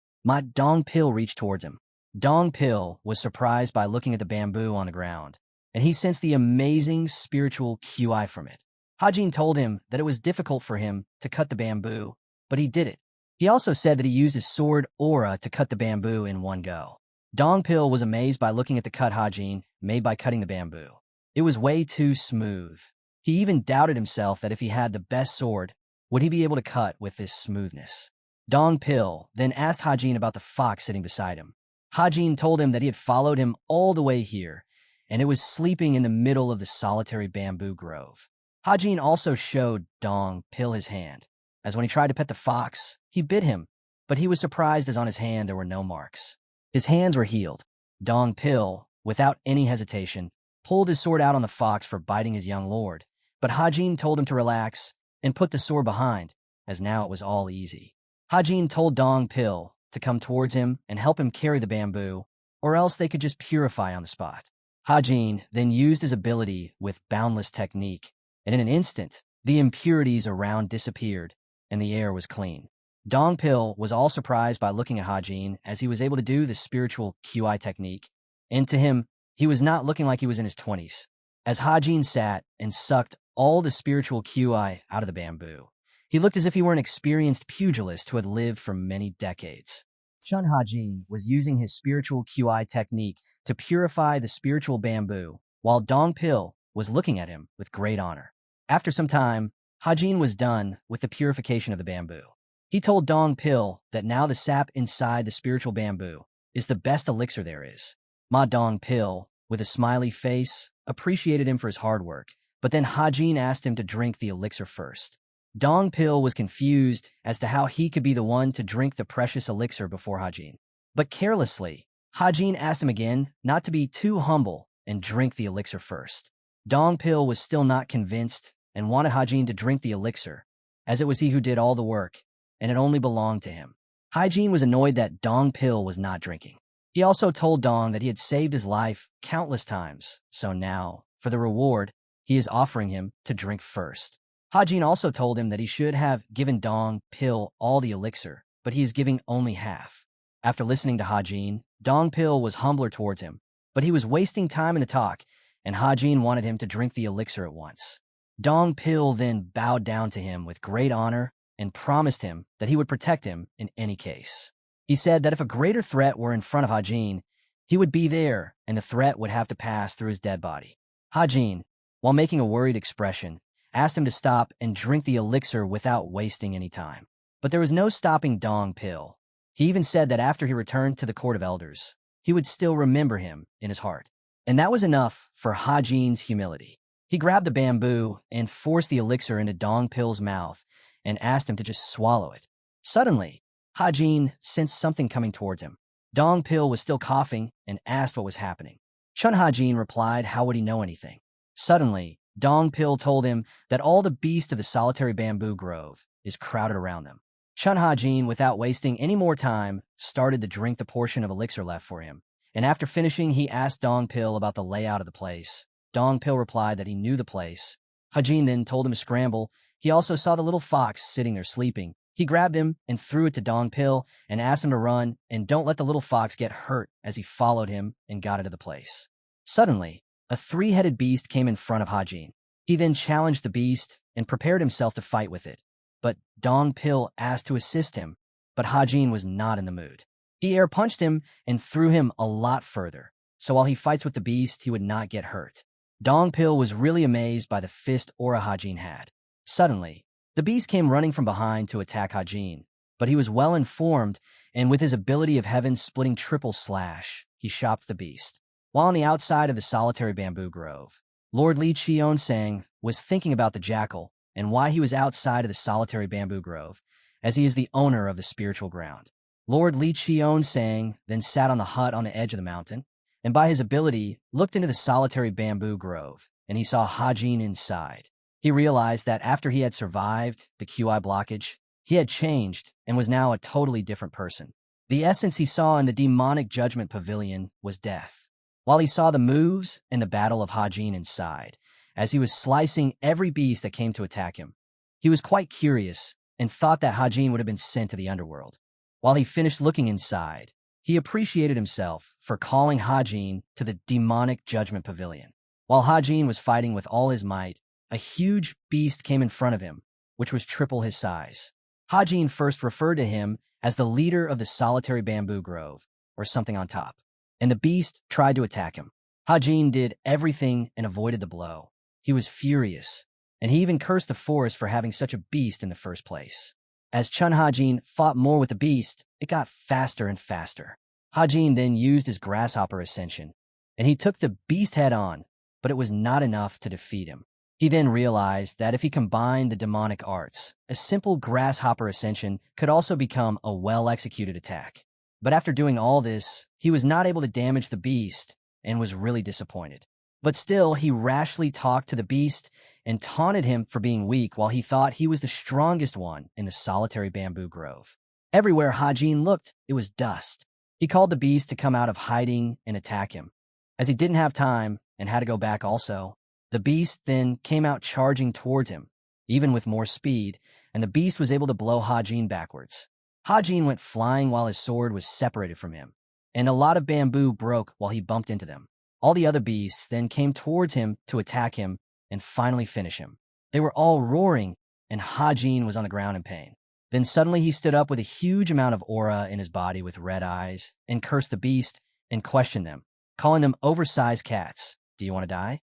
Dong Pil reached towards him. Dong Pil was surprised by looking at the bamboo on the ground, and he sensed the amazing spiritual QI from it. Hajin told him that it was difficult for him to cut the bamboo, but he did it. He also said that he used his sword aura to cut the bamboo in one go. Dong Pil was amazed by looking at the cut Hajin made by cutting the bamboo. It was way too smooth. He even doubted himself that if he had the best sword, would he be able to cut with this smoothness. Dong Pil then asked Hajin about the fox sitting beside him. Hajin told him that he had followed him all the way here, and it was sleeping in the middle of the solitary bamboo grove. Hajin also showed Dong Pil his hand, as when he tried to pet the fox, he bit him, but he was surprised as on his hand there were no marks. His hands were healed. Dong Pil, without any hesitation, pulled his sword out on the fox for biting his young lord, but Hajin told him to relax and put the sword behind, as now it was all easy. Hajin told Dong Pil to come towards him and help him carry the bamboo, or else they could just purify on the spot. Hajin then used his ability with boundless technique, and in an instant, the impurities around disappeared, and the air was clean. Dong Pil was all surprised by looking at Hajin as he was able to do the spiritual QI technique, and to him, he was not looking like he was in his 20s. As Hajin sat and sucked all the spiritual QI out of the bamboo. He looked as if he were an experienced pugilist who had lived for many decades. Chun Hajin was using his spiritual QI technique to purify the spiritual bamboo, while Dong Pil was looking at him with great honor. After some time, Hajin was done with the purification of the bamboo. He told Dong Pil that now the sap inside the spiritual bamboo is the best elixir there is. Ma Dong Pil, with a smiley face, appreciated him for his hard work, but then Hajin asked him to drink the elixir first. Dong Pil was confused as to how he could be the one to drink the precious elixir before Hajin. But carelessly, Hajin asked him again not to be too humble and drink the elixir first. Dong Pil was still not convinced and wanted Hajin to drink the elixir, as it was he who did all the work, and it only belonged to him. Hajin was annoyed that Dong Pil was not drinking. He also told Dong that he had saved his life countless times, so now, for the reward, he is offering him to drink first. Hajin also told him that he should have given Dong Pil all the elixir, but he is giving only half. After listening to Hajin, Dong Pil was humbler towards him, but he was wasting time in the talk, and Hajin wanted him to drink the elixir at once. Dong Pil then bowed down to him with great honor and promised him that he would protect him in any case. He said that if a greater threat were in front of Hajin, he would be there and the threat would have to pass through his dead body. Hajin, while making a worried expression, asked him to stop and drink the elixir without wasting any time. But there was no stopping Dong Pil. He even said that after he returned to the Court of Elders, he would still remember him in his heart. And that was enough for Hajin's humility. He grabbed the bamboo and forced the elixir into Dong Pil's mouth and asked him to just swallow it. Suddenly, Hajin sensed something coming towards him. Dong Pil was still coughing and asked what was happening. Chun Hajin replied, how would he know anything? Suddenly, Dong Pil told him that all the beasts of the solitary bamboo grove is crowded around them. Chun Hajin, without wasting any more time, started to drink the portion of elixir left for him, and after finishing, he asked Dong Pil about the layout of the place. Dong Pil replied that he knew the place. Hajin then told him to scramble. He also saw the little fox sitting there sleeping. He grabbed him and threw it to Dong Pil and asked him to run and don't let the little fox get hurt as he followed him and got into the place. Suddenly, a three-headed beast came in front of Hajin. He then challenged the beast and prepared himself to fight with it. But Dong Pil asked to assist him, but Hajin was not in the mood. He air punched him and threw him a lot further, so while he fights with the beast, he would not get hurt. Dong Pil was really amazed by the fist aura Hajin had. Suddenly, the beast came running from behind to attack Hajin, but he was well informed, and with his ability of heaven splitting triple slash, he shopped the beast. While on the outside of the solitary bamboo grove, Lord Li Qionsang was thinking about the jackal and why he was outside of the solitary bamboo grove, as he is the owner of the spiritual ground. Lord Li Qionsang then sat on the hut on the edge of the mountain, and by his ability, looked into the solitary bamboo grove, and he saw Hajin inside. He realized that after he had survived the QI blockage, he had changed and was now a totally different person. The essence he saw in the demonic judgment pavilion was death, while he saw the moves and the battle of Hajin inside, as he was slicing every beast that came to attack him. He was quite curious and thought that Hajin would have been sent to the underworld. While he finished looking inside, he appreciated himself for calling Hajin to the demonic judgment pavilion. While Hajin was fighting with all his might, a huge beast came in front of him, which was triple his size. Hajin first referred to him as the leader of the solitary bamboo grove, or something on top, and the beast tried to attack him. Hajin did everything and avoided the blow. He was furious, and he even cursed the forest for having such a beast in the first place. As Chun Hajin fought more with the beast, it got faster and faster. Hajin then used his grasshopper ascension, and he took the beast head on, but it was not enough to defeat him. He then realized that if he combined the demonic arts, a simple grasshopper ascension could also become a well-executed attack. But after doing all this, he was not able to damage the beast and was really disappointed. But still, he rashly talked to the beast and taunted him for being weak while he thought he was the strongest one in the solitary bamboo grove. Everywhere Hajin looked, it was dust. He called the beast to come out of hiding and attack him. As he didn't have time and had to go back also, the beast then came out charging towards him, even with more speed, and the beast was able to blow Hajin backwards. Hajin went flying while his sword was separated from him, and a lot of bamboo broke while he bumped into them. All the other beasts then came towards him to attack him and finally finish him. They were all roaring, and Hajin was on the ground in pain. Then suddenly he stood up with a huge amount of aura in his body with red eyes and cursed the beast and questioned them, calling them oversized cats. Do you want to die?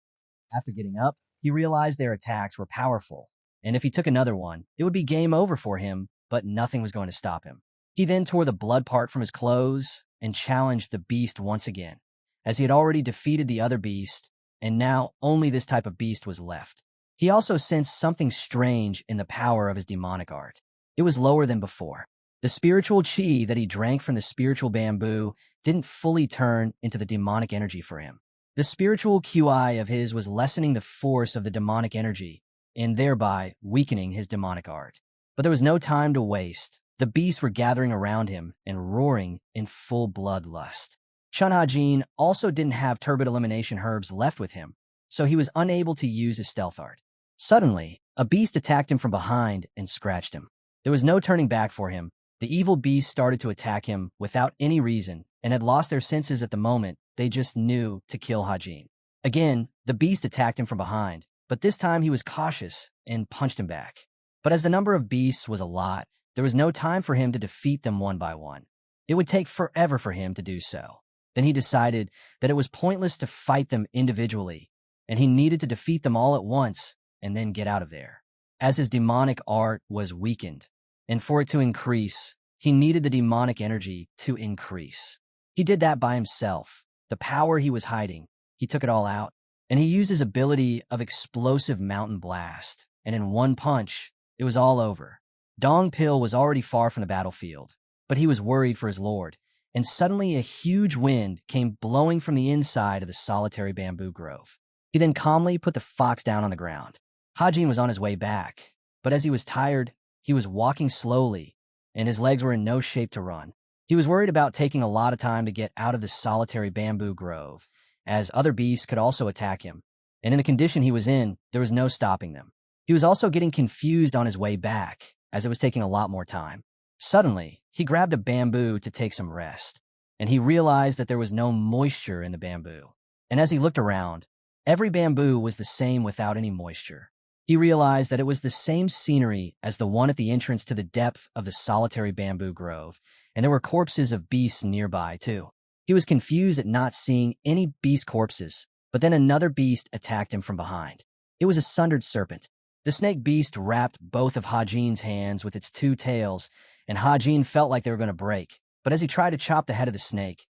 After getting up, he realized their attacks were powerful, and if he took another one, it would be game over for him, but nothing was going to stop him. He then tore the blood part from his clothes and challenged the beast once again, as he had already defeated the other beast, and now only this type of beast was left. He also sensed something strange in the power of his demonic art. It was lower than before. The spiritual chi that he drank from the spiritual bamboo didn't fully turn into the demonic energy for him. The spiritual QI of his was lessening the force of the demonic energy, and thereby weakening his demonic art. But there was no time to waste. The beasts were gathering around him and roaring in full bloodlust. Chun Hajin also didn't have turbid elimination herbs left with him, so he was unable to use his stealth art. Suddenly, a beast attacked him from behind and scratched him. There was no turning back for him. The evil beast started to attack him without any reason and had lost their senses at the moment. They just knew to kill Hajin. Again, the beast attacked him from behind, but this time he was cautious and punched him back. But as the number of beasts was a lot, there was no time for him to defeat them one by one. It would take forever for him to do so. Then he decided that it was pointless to fight them individually, and he needed to defeat them all at once and then get out of there. As his demonic art was weakened, and for it to increase, he needed the demonic energy to increase. He did that by himself. The power he was hiding, he took it all out, and he used his ability of explosive mountain blast, and in one punch, it was all over. Dong Pil was already far from the battlefield, but he was worried for his lord, and suddenly a huge wind came blowing from the inside of the solitary bamboo grove. He then calmly put the fox down on the ground. Hajin was on his way back, but as he was tired, he was walking slowly, and his legs were in no shape to run. He was worried about taking a lot of time to get out of the solitary bamboo grove, as other beasts could also attack him, and in the condition he was in, there was no stopping them. He was also getting confused on his way back, as it was taking a lot more time. Suddenly, he grabbed a bamboo to take some rest, and he realized that there was no moisture in the bamboo. And as he looked around, every bamboo was the same without any moisture. He realized that it was the same scenery as the one at the entrance to the depth of the solitary bamboo grove, and there were corpses of beasts nearby, too. He was confused at not seeing any beast corpses, but then another beast attacked him from behind. It was a sundered serpent. The snake beast wrapped both of Hajin's hands with its two tails, and Hajin felt like they were going to break. But as he tried to chop the head of the snake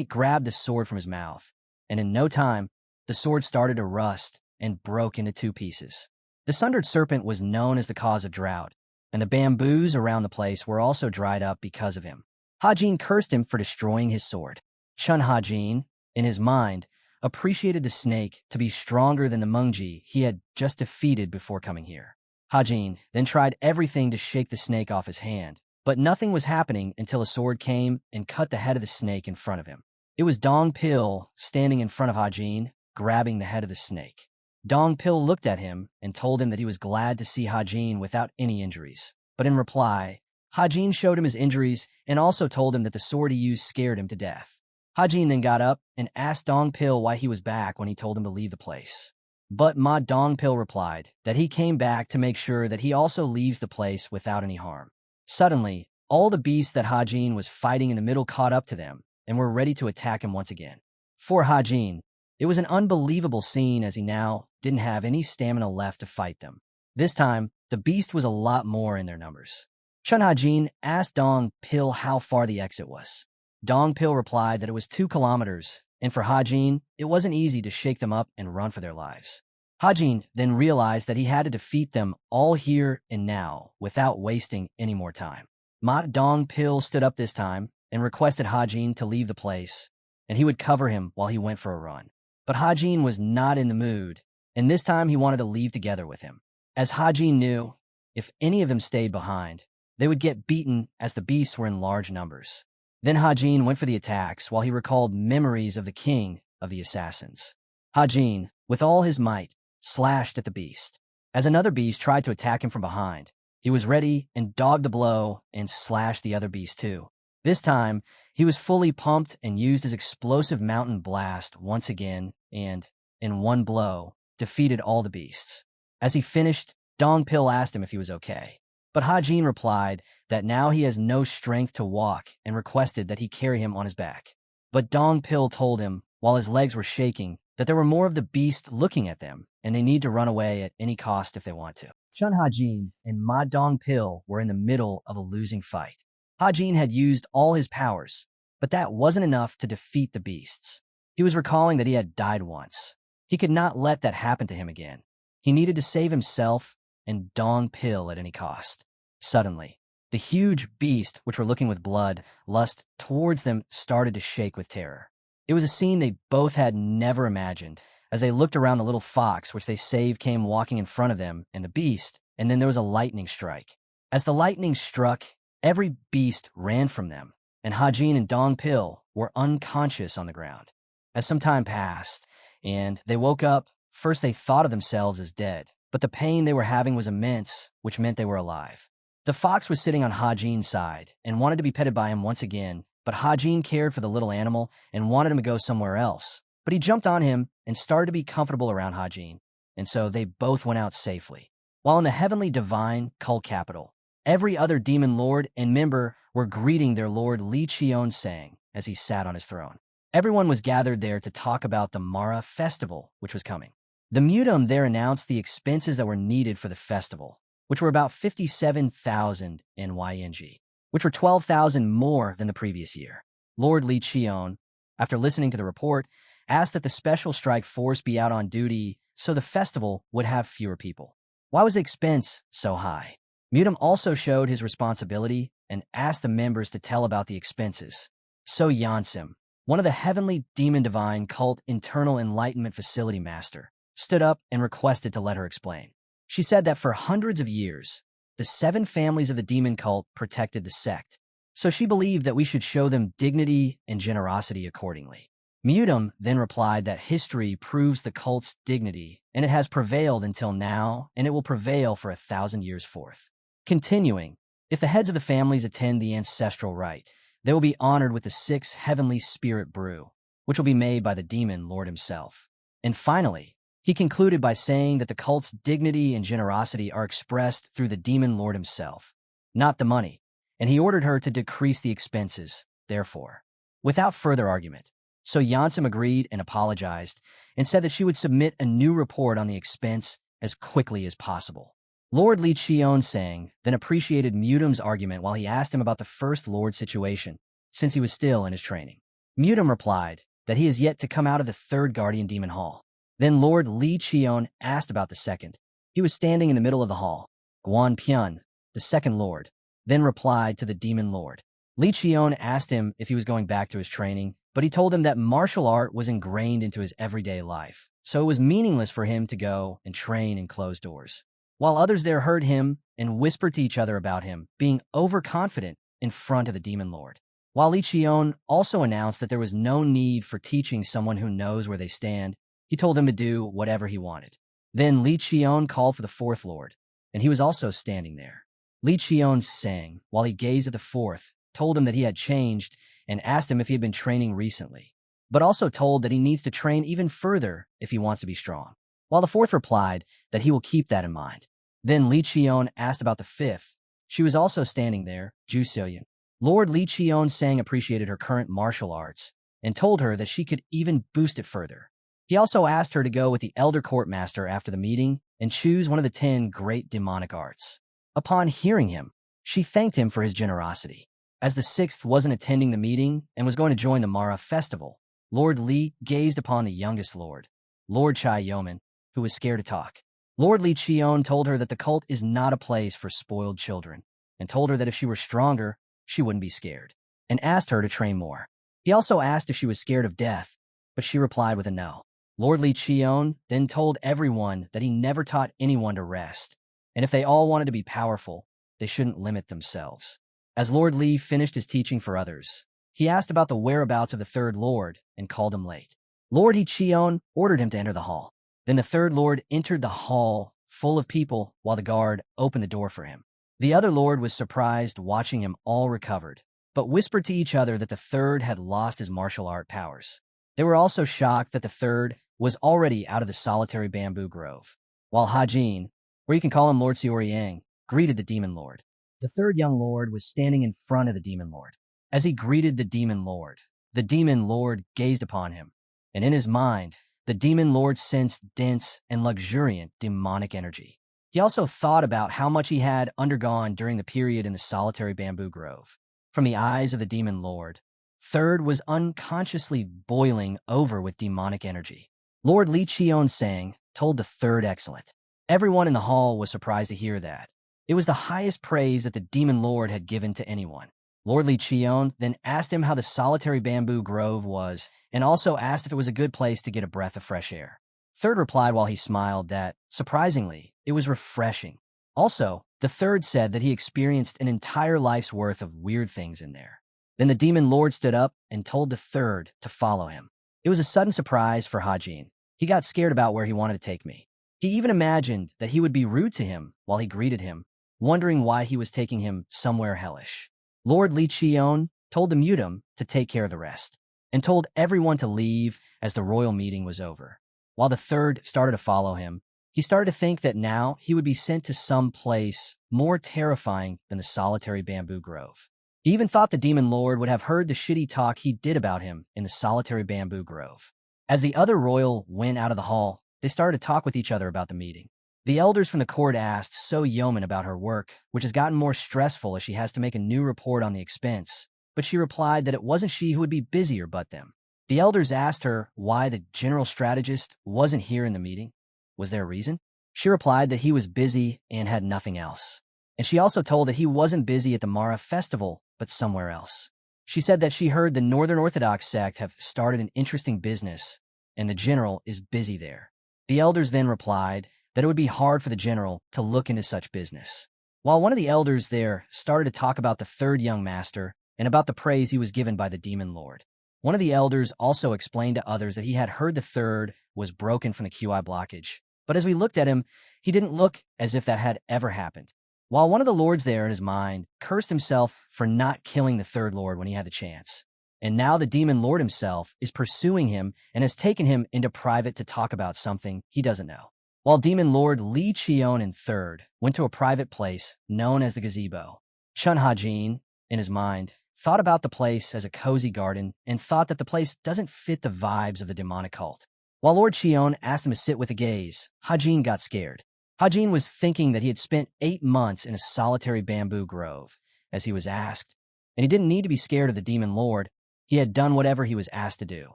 grabbed the sword from his mouth, and in no time, the sword started to rust and broke into two pieces. The sundered serpent was known as the cause of drought, and the bamboos around the place were also dried up because of him. Hajin cursed him for destroying his sword. Chun Hajin, in his mind, appreciated the snake to be stronger than the Mungji he had just defeated before coming here. Hajin then tried everything to shake the snake off his hand, but nothing was happening until a sword came and cut the head of the snake in front of him. It was Dong Pil standing in front of Hajin, grabbing the head of the snake. Dong Pil looked at him and told him that he was glad to see Hajin without any injuries. But in reply, Hajin showed him his injuries and also told him that the sword he used scared him to death. Hajin then got up and asked Dong Pil why he was back when he told him to leave the place. But Ma Dong Pil replied that he came back to make sure that he also leaves the place without any harm. Suddenly, all the beasts that Hajin was fighting in the middle caught up to them and were ready to attack him once again. For Hajin, it was an unbelievable scene as he now didn't have any stamina left to fight them. This time, the beast was a lot more in their numbers. Chun Hajin asked Dong Pil how far the exit was. Dong Pil replied that it was 2 kilometers, and for Hajin, it wasn't easy to shake them up and run for their lives. Hajin then realized that he had to defeat them all here and now without wasting any more time. Ma Dong Pil stood up this time and requested Hajin to leave the place, and he would cover him while he went for a run. But Hajin was not in the mood, and this time he wanted to leave together with him. As Hajin knew, if any of them stayed behind, they would get beaten as the beasts were in large numbers. Then Hajin went for the attacks while he recalled memories of the king of the assassins. Hajin, with all his might, slashed at the beast. As another beast tried to attack him from behind, he was ready and dogged the blow and slashed the other beast too. This time, he was fully pumped and used his explosive mountain blast once again and, in one blow, defeated all the beasts. As he finished, Dong Pil asked him if he was okay. But Hajin replied that now he has no strength to walk and requested that he carry him on his back. But Dong Pil told him, while his legs were shaking, that there were more of the beast looking at them, and they need to run away at any cost if they want to. Chun Hajin and Ma Dong Pil were in the middle of a losing fight. Hajin had used all his powers, but that wasn't enough to defeat the beasts. He was recalling that he had died once. He could not let that happen to him again. He needed to save himself and Dong Pil at any cost. Suddenly, the huge beast, which were looking with blood, lust towards them, started to shake with terror. It was a scene they both had never imagined. As they looked around, the little fox, which they saved, came walking in front of them, and the beast, and then there was a lightning strike. As the lightning struck, every beast ran from them, and Hajin and Dong Pil were unconscious on the ground. As some time passed, and they woke up, first they thought of themselves as dead, but the pain they were having was immense, which meant they were alive. The fox was sitting on Hajin's side and wanted to be petted by him once again, but Hajin cared for the little animal and wanted him to go somewhere else. But he jumped on him and started to be comfortable around Hajin, and so they both went out safely. While in the heavenly divine cult capital, every other demon lord and member were greeting their lord Li Qion-sang as he sat on his throne. Everyone was gathered there to talk about the Mara festival, which was coming. The Mutum there announced the expenses that were needed for the festival, which were about 57,000 NYNG, which were 12,000 more than the previous year. Lord Li Qion, after listening to the report, asked that the special strike force be out on duty so the festival would have fewer people. Why was the expense so high? Mutum also showed his responsibility and asked the members to tell about the expenses. So Yansim, one of the heavenly demon divine cult internal enlightenment facility master, stood up and requested to let her explain. She said that for hundreds of years, the 7 families of the demon cult protected the sect, so she believed that we should show them dignity and generosity accordingly. Mutum then replied that history proves the cult's dignity, and it has prevailed until now, and it will prevail for 1,000 years forth. Continuing, if the heads of the families attend the ancestral rite, they will be honored with the 6 heavenly spirit brew, which will be made by the demon lord himself. And finally, he concluded by saying that the cult's dignity and generosity are expressed through the demon lord himself, not the money, and he ordered her to decrease the expenses, therefore. Without further argument, So Yansim agreed and apologized and said that she would submit a new report on the expense as quickly as possible. Lord Li Qion-sang then appreciated Mutum's argument while he asked him about the first Lord situation, since he was still in his training. Mutum replied that he is yet to come out of the third Guardian Demon Hall. Then Lord Li Qion asked about the second. He was standing in the middle of the hall. Guan Pian, the second Lord, then replied to the Demon Lord. Li Qion asked him if he was going back to his training, but he told him that martial art was ingrained into his everyday life, so it was meaningless for him to go and train in closed doors. While others there heard him and whispered to each other about him being overconfident in front of the Demon Lord. While Li Qion also announced that there was no need for teaching someone who knows where they stand, he told them to do whatever he wanted. Then Li Qion called for the fourth Lord, and he was also standing there. Li Qion sang, while he gazed at the fourth, told him that he had changed, and asked him if he had been training recently, but also told that he needs to train even further if he wants to be strong. While the fourth replied that he will keep that in mind. Then Li Qion asked about the fifth. She was also standing there, Ju Xiuyan. Lord Li Qion-sang appreciated her current martial arts and told her that she could even boost it further. He also asked her to go with the Elder Court Master after the meeting and choose one of the 10 great demonic arts. Upon hearing him, she thanked him for his generosity. As the sixth wasn't attending the meeting and was going to join the Mara festival, Lord Li gazed upon the youngest lord, Lord Chai Yeoman, who was scared to talk. Lord Li Qion told her that the cult is not a place for spoiled children, and told her that if she were stronger, she wouldn't be scared, and asked her to train more. He also asked if she was scared of death, but she replied with a no. Lord Li Qion then told everyone that he never taught anyone to rest, and if they all wanted to be powerful, they shouldn't limit themselves. As Lord Li finished his teaching for others, he asked about the whereabouts of the third Lord and called him late. Lord Li Qion ordered him to enter the hall. Then the third Lord entered the hall full of people while the guard opened the door for him. The other Lord was surprised watching him all recovered, but whispered to each other that the third had lost his martial art powers. They were also shocked that the third was already out of the solitary bamboo grove. while Hajin, or you can call him Lord Xiaoyang, greeted the demon lord. The third young lord was standing in front of the demon lord. As he greeted the demon lord gazed upon him, and in his mind, the demon lord sensed dense and luxuriant demonic energy. He also thought about how much he had undergone during the period in the solitary bamboo grove. From the eyes of the demon lord, third was unconsciously boiling over with demonic energy. Lord Li Qian told the third excellent. Everyone in the hall was surprised to hear that. It was the highest praise that the demon lord had given to anyone. Lord Li Qian then asked him how the solitary bamboo grove was, and also asked if it was a good place to get a breath of fresh air. Third replied while he smiled that, surprisingly, it was refreshing. Also, the third said that he experienced an entire life's worth of weird things in there. Then the demon lord stood up and told the third to follow him. It was a sudden surprise for Hajin. He got scared about where he wanted to take me. He even imagined that he would be rude to him while he greeted him, wondering why he was taking him somewhere hellish. Lord Li Qian told the mutum to take care of the rest, and told everyone to leave as the royal meeting was over. While the third started to follow him, he started to think that now he would be sent to some place more terrifying than the solitary bamboo grove. He even thought the demon lord would have heard the shitty talk he did about him in the solitary bamboo grove. As the other royal went out of the hall, they started to talk with each other about the meeting. The elders from the court asked So Yeoman about her work, which has gotten more stressful as she has to make a new report on the expense, but she replied that it wasn't she who would be busier but them. The elders asked her why the general strategist wasn't here in the meeting. Was there a reason? She replied that he was busy and had nothing else. And she also told that he wasn't busy at the Mara festival, but somewhere else. She said that she heard the Northern Orthodox sect have started an interesting business, and the general is busy there. The elders then replied that it would be hard for the general to look into such business. While one of the elders there started to talk about the third young master and about the praise he was given by the demon lord. One of the elders also explained to others that he had heard the third was broken from the QI blockage, but as we looked at him, he didn't look as if that had ever happened. While one of the lords there in his mind cursed himself for not killing the third lord when he had the chance. And now the demon lord himself is pursuing him and has taken him into private to talk about something he doesn't know. While demon lord Li Qian in third went to a private place known as the gazebo, Chun Hajin, in his mind, thought about the place as a cozy garden and thought that the place doesn't fit the vibes of the demonic cult. While Lord Qian asked him to sit with a gaze, Hajin got scared. Hajin was thinking that he had spent 8 months in a solitary bamboo grove, as he was asked, and he didn't need to be scared of the demon lord. He had done whatever he was asked to do.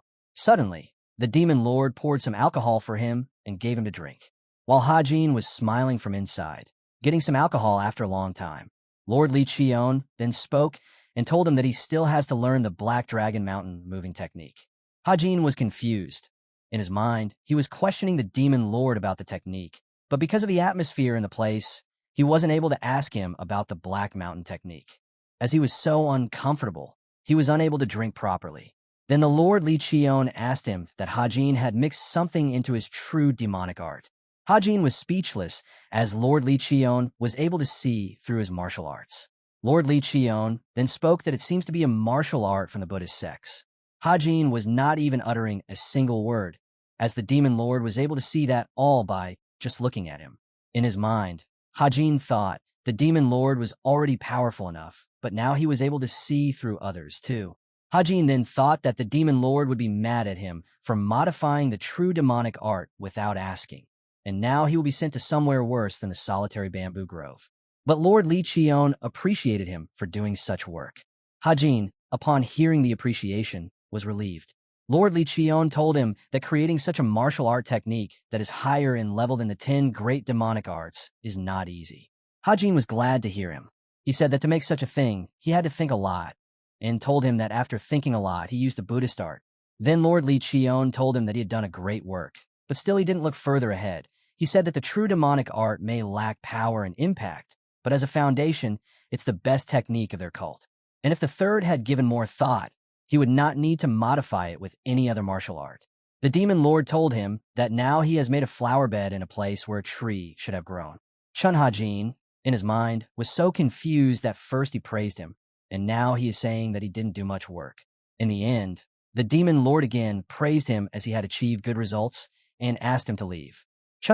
Suddenly, the demon lord poured some alcohol for him and gave him to drink. While Hajin was smiling from inside, getting some alcohol after a long time, Lord Li Qian then spoke and told him that he still has to learn the Black Dragon Mountain moving technique. Hajin was confused. In his mind, he was questioning the demon lord about the technique, but because of the atmosphere in the place, he wasn't able to ask him about the Black Mountain technique. As he was so uncomfortable, he was unable to drink properly. Then the Lord Li Qian asked him that Hajin had mixed something into his true demonic art. Hajin was speechless as Lord Li Qian was able to see through his martial arts. Lord Li Qian then spoke that it seems to be a martial art from the Buddhist sects. Hajin was not even uttering a single word, as the demon lord was able to see that all by just looking at him. In his mind, Hajin thought the demon lord was already powerful enough, but now he was able to see through others too. Hajin then thought that the demon lord would be mad at him for modifying the true demonic art without asking, and now he will be sent to somewhere worse than the solitary bamboo grove. But Lord Li Qian appreciated him for doing such work. Hajin, upon hearing the appreciation, was relieved. Lord Li Qian told him that creating such a martial art technique that is higher in level than the 10 great demonic arts is not easy. Hajin was glad to hear him. He said that to make such a thing, he had to think a lot, and told him that after thinking a lot, he used the Buddhist art. Then Lord Li Qian told him that he had done a great work, but still he didn't look further ahead. He said that the true demonic art may lack power and impact, but as a foundation, it's the best technique of their cult. And if the third had given more thought, he would not need to modify it with any other martial art. The demon lord told him that now he has made a flower bed in a place where a tree should have grown. Chun Hajin, in his mind, was so confused that first he praised him, and now he is saying that he didn't do much work. In the end, the demon lord again praised him as he had achieved good results and asked him to leave.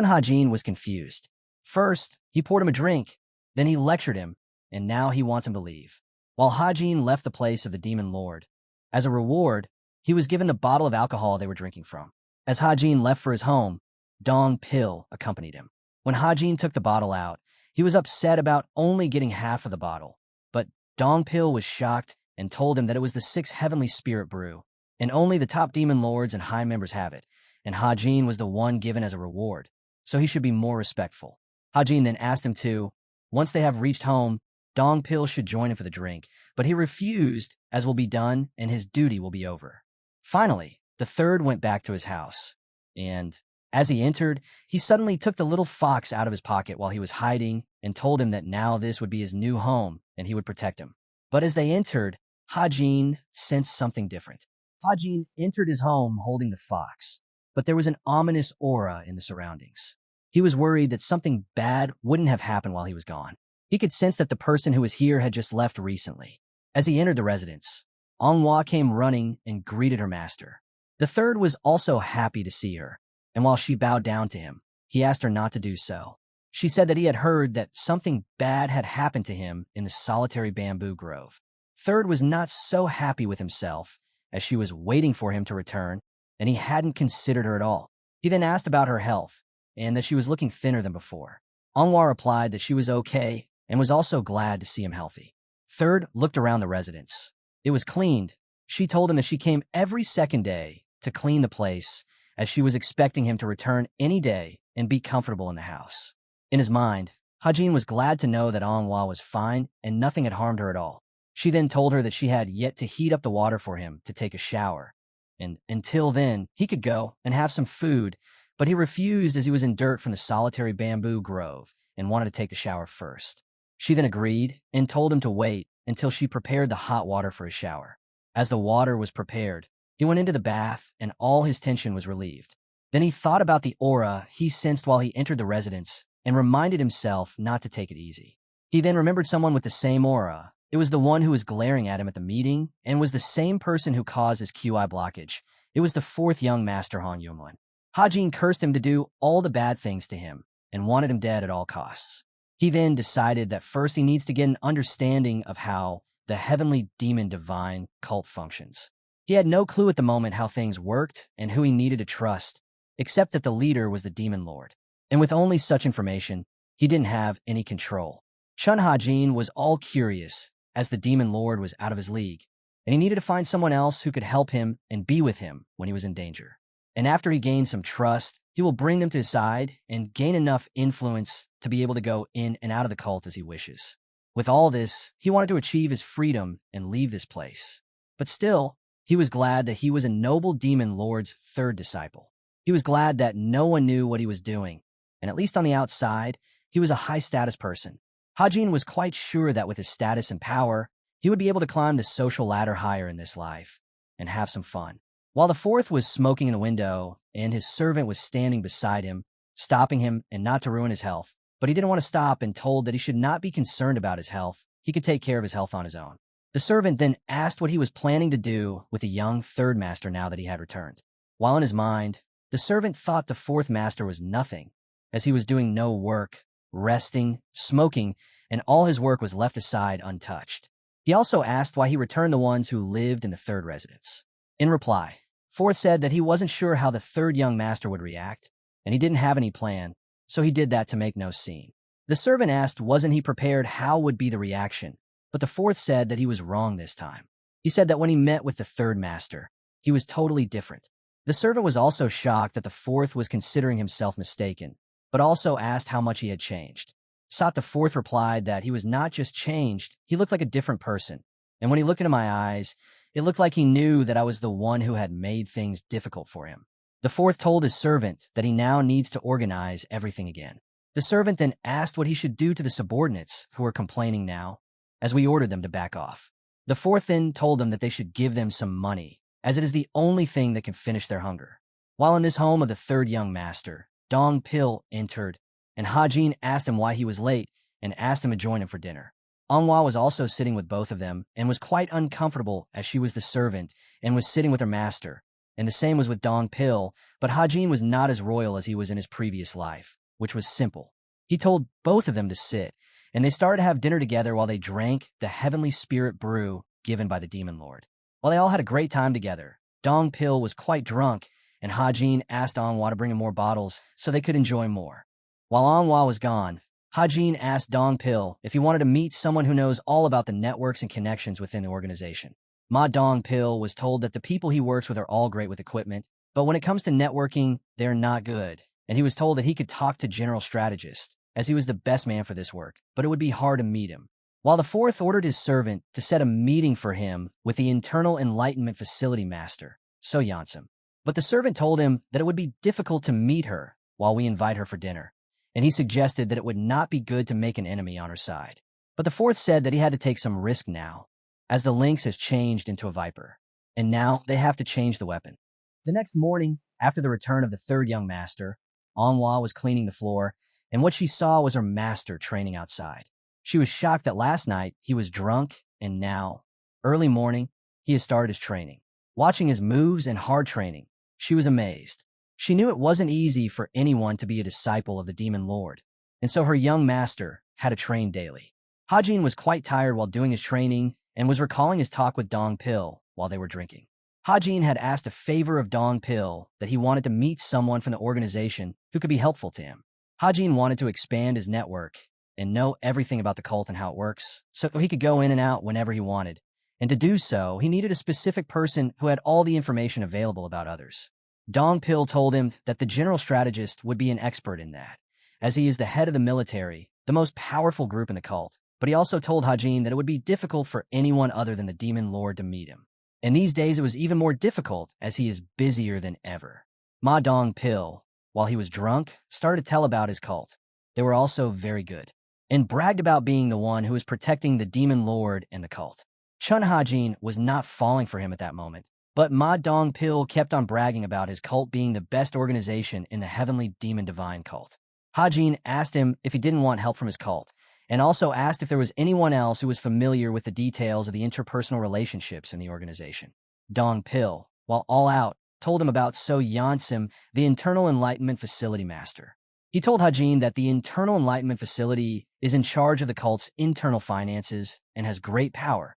Hajin was confused. First, he poured him a drink, then he lectured him, and now he wants him to leave. While Hajin left the place of the demon lord, as a reward, he was given the bottle of alcohol they were drinking from. As Hajin left for his home, Dong Pil accompanied him. When Hajin took the bottle out, he was upset about only getting half of the bottle, but Dong Pil was shocked and told him that it was the 6th heavenly spirit brew, and only the top demon lords and high members have it, and Hajin was the one given as a reward, so he should be more respectful. Hajin then asked him to, once they have reached home, Dong Pil should join him for the drink, but he refused, as will be done, and his duty will be over. Finally, the third went back to his house, and as he entered, he suddenly took the little fox out of his pocket while he was hiding and told him that now this would be his new home and he would protect him. But as they entered, Hajin sensed something different. Hajin entered his home holding the fox, but there was an ominous aura in the surroundings. He was worried that something bad wouldn't have happened while he was gone. He could sense that the person who was here had just left recently. As he entered the residence, Manhwa came running and greeted her master. The third was also happy to see her, and while she bowed down to him, he asked her not to do so. She said that he had heard that something bad had happened to him in the solitary bamboo grove. Third was not so happy with himself, as she was waiting for him to return, and he hadn't considered her at all. He then asked about her health, and that she was looking thinner than before. Anwar replied that she was okay, and was also glad to see him healthy. Third looked around the residence. It was cleaned. She told him that she came every second day to clean the place, as she was expecting him to return any day and be comfortable in the house. In his mind, Hajin was glad to know that Anhwa was fine and nothing had harmed her at all. She then told her that she had yet to heat up the water for him to take a shower, and until then, he could go and have some food, but he refused as he was in dirt from the solitary bamboo grove and wanted to take the shower first. She then agreed and told him to wait until she prepared the hot water for his shower. As the water was prepared, he went into the bath and all his tension was relieved. Then he thought about the aura he sensed while he entered the residence and reminded himself not to take it easy. He then remembered someone with the same aura. It was the one who was glaring at him at the meeting and was the same person who caused his QI blockage. It was the 4th young master Hong Yurin. Hajin cursed him to do all the bad things to him and wanted him dead at all costs. He then decided that first he needs to get an understanding of how the heavenly demon divine cult functions. He had no clue at the moment how things worked and who he needed to trust, except that the leader was the demon lord. And with only such information, he didn't have any control. Chun Hajin was all curious, as the demon lord was out of his league, and he needed to find someone else who could help him and be with him when he was in danger. And after he gained some trust, he will bring them to his side and gain enough influence to be able to go in and out of the cult as he wishes. With all this, he wanted to achieve his freedom and leave this place. But still, he was glad that he was a noble demon lord's 3rd disciple. He was glad that no one knew what he was doing, and at least on the outside, he was a high-status person. Hajin was quite sure that with his status and power, he would be able to climb the social ladder higher in this life and have some fun. While the 4th was smoking in the window and his servant was standing beside him, stopping him and not to ruin his health, but he didn't want to stop and told that he should not be concerned about his health. He could take care of his health on his own. The servant then asked what he was planning to do with the young 3rd master now that he had returned. While in his mind, the servant thought the 4th master was nothing, as he was doing no work, resting, smoking, and all his work was left aside untouched. He also asked why he returned the ones who lived in the 3rd residence. In reply, 4th said that he wasn't sure how the 3rd young master would react, and he didn't have any plan, so he did that to make no scene. The servant asked wasn't he prepared how would be the reaction, but the 4th said that he was wrong this time. He said that when he met with the 3rd master, he was totally different. The servant was also shocked that the 4th was considering himself mistaken, but also asked how much he had changed. Sat the 4th replied that he was not just changed, he looked like a different person, and when he looked into my eyes, it looked like he knew that I was the one who had made things difficult for him. The 4th told his servant that he now needs to organize everything again. The servant then asked what he should do to the subordinates who were complaining now, as we ordered them to back off. The 4th then told them that they should give them some money, as it is the only thing that can finish their hunger. While in this home of the 3rd young master, Dong Pil entered, and Hajin asked him why he was late and asked him to join him for dinner. Anhwa was also sitting with both of them and was quite uncomfortable as she was the servant and was sitting with her master, and the same was with Dong Pil, but Hajin was not as royal as he was in his previous life, which was simple. He told both of them to sit, and they started to have dinner together while they drank the heavenly spirit brew given by the demon lord. While they all had a great time together, Dong Pil was quite drunk, and Hajin asked Anhwa to bring him more bottles so they could enjoy more. While Anhwa was gone, Hajin asked Dong Pil if he wanted to meet someone who knows all about the networks and connections within the organization. Ma Dong Pil was told that the people he works with are all great with equipment, but when it comes to networking, they're not good, and he was told that he could talk to General Strategist, as he was the best man for this work, but it would be hard to meet him. While the fourth ordered his servant to set a meeting for him with the Internal Enlightenment Facility Master, So Yansum. But the servant told him that it would be difficult to meet her while we invite her for dinner, and he suggested that it would not be good to make an enemy on her side. But the fourth said that he had to take some risk now, as the lynx has changed into a viper, and now they have to change the weapon. The next morning, after the return of the third young master, Anhwa was cleaning the floor, and what she saw was her master training outside. She was shocked that last night he was drunk, and now, early morning, he has started his training. Watching his moves and hard training, she was amazed. She knew it wasn't easy for anyone to be a disciple of the demon lord, and so her young master had to train daily. Hajin was quite tired while doing his training and was recalling his talk with Dong Pil while they were drinking. Hajin had asked a favor of Dong Pil that he wanted to meet someone from the organization who could be helpful to him. Hajin wanted to expand his network and know everything about the cult and how it works, so he could go in and out whenever he wanted. And to do so, he needed a specific person who had all the information available about others. Dong Pil told him that the general strategist would be an expert in that, as he is the head of the military, the most powerful group in the cult. But he also told Hajin that it would be difficult for anyone other than the demon lord to meet him. And these days it was even more difficult as he is busier than ever. Ma Dong Pil, while he was drunk, started to tell about his cult. They were also very good, and bragged about being the one who was protecting the demon lord and the cult. Chun Hajin was not falling for him at that moment, but Ma Dong Pil kept on bragging about his cult being the best organization in the heavenly demon divine cult. Hajin asked him if he didn't want help from his cult, and also asked if there was anyone else who was familiar with the details of the interpersonal relationships in the organization. Dong Pil, while all out, told him about So Yansum, the Internal Enlightenment Facility Master. He told Hajin that the Internal Enlightenment Facility is in charge of the cult's internal finances and has great power.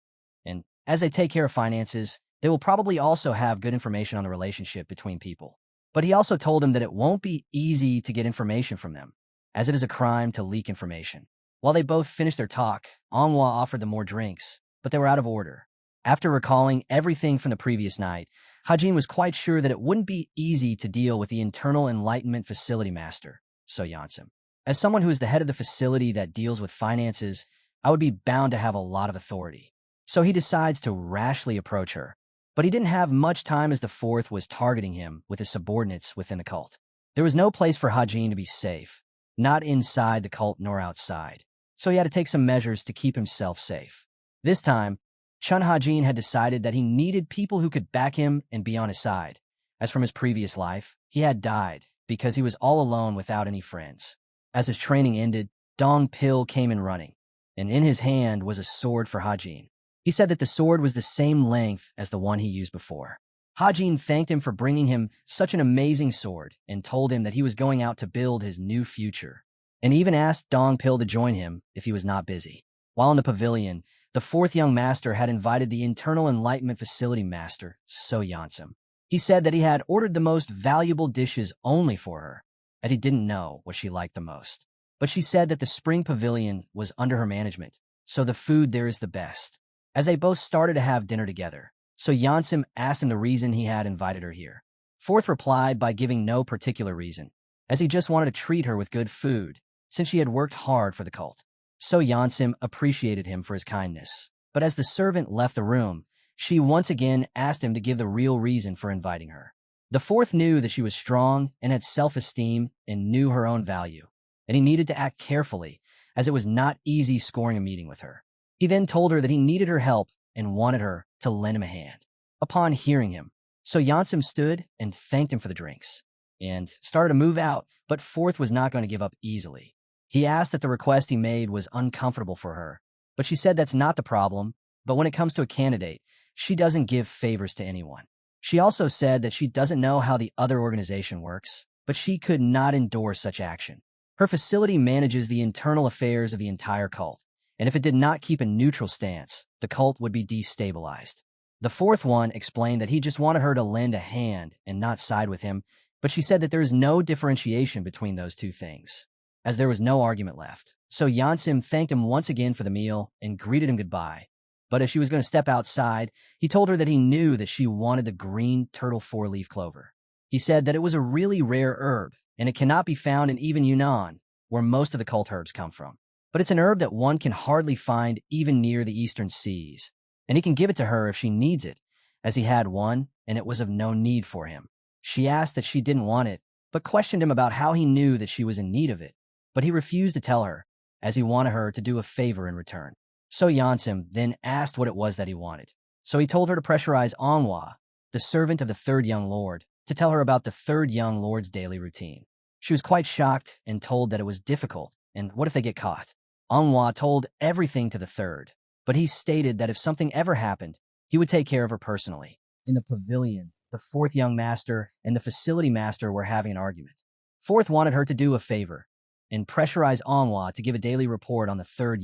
And as they take care of finances, they will probably also have good information on the relationship between people. But he also told him that it won't be easy to get information from them, as it is a crime to leak information. While they both finished their talk, Anhwa offered them more drinks, but they were out of order. After recalling everything from the previous night, Hajin was quite sure that it wouldn't be easy to deal with the Internal Enlightenment Facility Master, So Yansum. As someone who is the head of the facility that deals with finances, I would be bound to have a lot of authority. So he decides to rashly approach her. But he didn't have much time as the fourth was targeting him with his subordinates within the cult. There was no place for Hajin to be safe, not inside the cult nor outside. So he had to take some measures to keep himself safe. This time, Chun Hajin had decided that he needed people who could back him and be on his side. As from his previous life, he had died because he was all alone without any friends. As his training ended, Dong Pil came in running, and in his hand was a sword for Hajin. He said that the sword was the same length as the one he used before. Hajin thanked him for bringing him such an amazing sword and told him that he was going out to build his new future, and even asked Dong Pil to join him if he was not busy. While in the pavilion, the fourth young master had invited the Internal Enlightenment Facility Master, So Yansum. He said that he had ordered the most valuable dishes only for her, that he didn't know what she liked the most. But she said that the spring pavilion was under her management, so the food there is the best. As they both started to have dinner together, So Yansum asked him the reason he had invited her here. Fourth replied by giving no particular reason, as he just wanted to treat her with good food, since she had worked hard for the cult. So Yansum appreciated him for his kindness, but as the servant left the room, she once again asked him to give the real reason for inviting her. The fourth knew that she was strong and had self-esteem and knew her own value, and he needed to act carefully, as it was not easy scoring a meeting with her. He then told her that he needed her help and wanted her to lend him a hand. Upon hearing him, So Yansum stood and thanked him for the drinks, and started to move out, but Fourth was not going to give up easily. He asked that the request he made was uncomfortable for her, but she said that's not the problem, but when it comes to a candidate, she doesn't give favors to anyone. She also said that she doesn't know how the other organization works, but she could not endorse such action. Her facility manages the internal affairs of the entire cult, and if it did not keep a neutral stance, the cult would be destabilized. The fourth one explained that he just wanted her to lend a hand and not side with him, but she said that there is no differentiation between those two things, as there was no argument left. So Yansim thanked him once again for the meal and greeted him goodbye. But as she was going to step outside, he told her that he knew that she wanted the green turtle four-leaf clover. He said that it was a really rare herb, and it cannot be found in even Yunnan, where most of the cult herbs come from. But it's an herb that one can hardly find even near the eastern seas, and he can give it to her if she needs it, as he had one, and it was of no need for him. She asked that she didn't want it, but questioned him about how he knew that she was in need of it, but he refused to tell her, as he wanted her to do a favor in return. So Yansim then asked what it was that he wanted. So he told her to pressurize Manhwa, the servant of the third young lord, to tell her about the third young lord's daily routine. She was quite shocked and told that it was difficult, and what if they get caught? Manhwa told everything to the third, but he stated that if something ever happened, he would take care of her personally. In the pavilion, the fourth young master and the facility master were having an argument. Fourth wanted her to do a favor and pressurize Manhwa to give a daily report on the third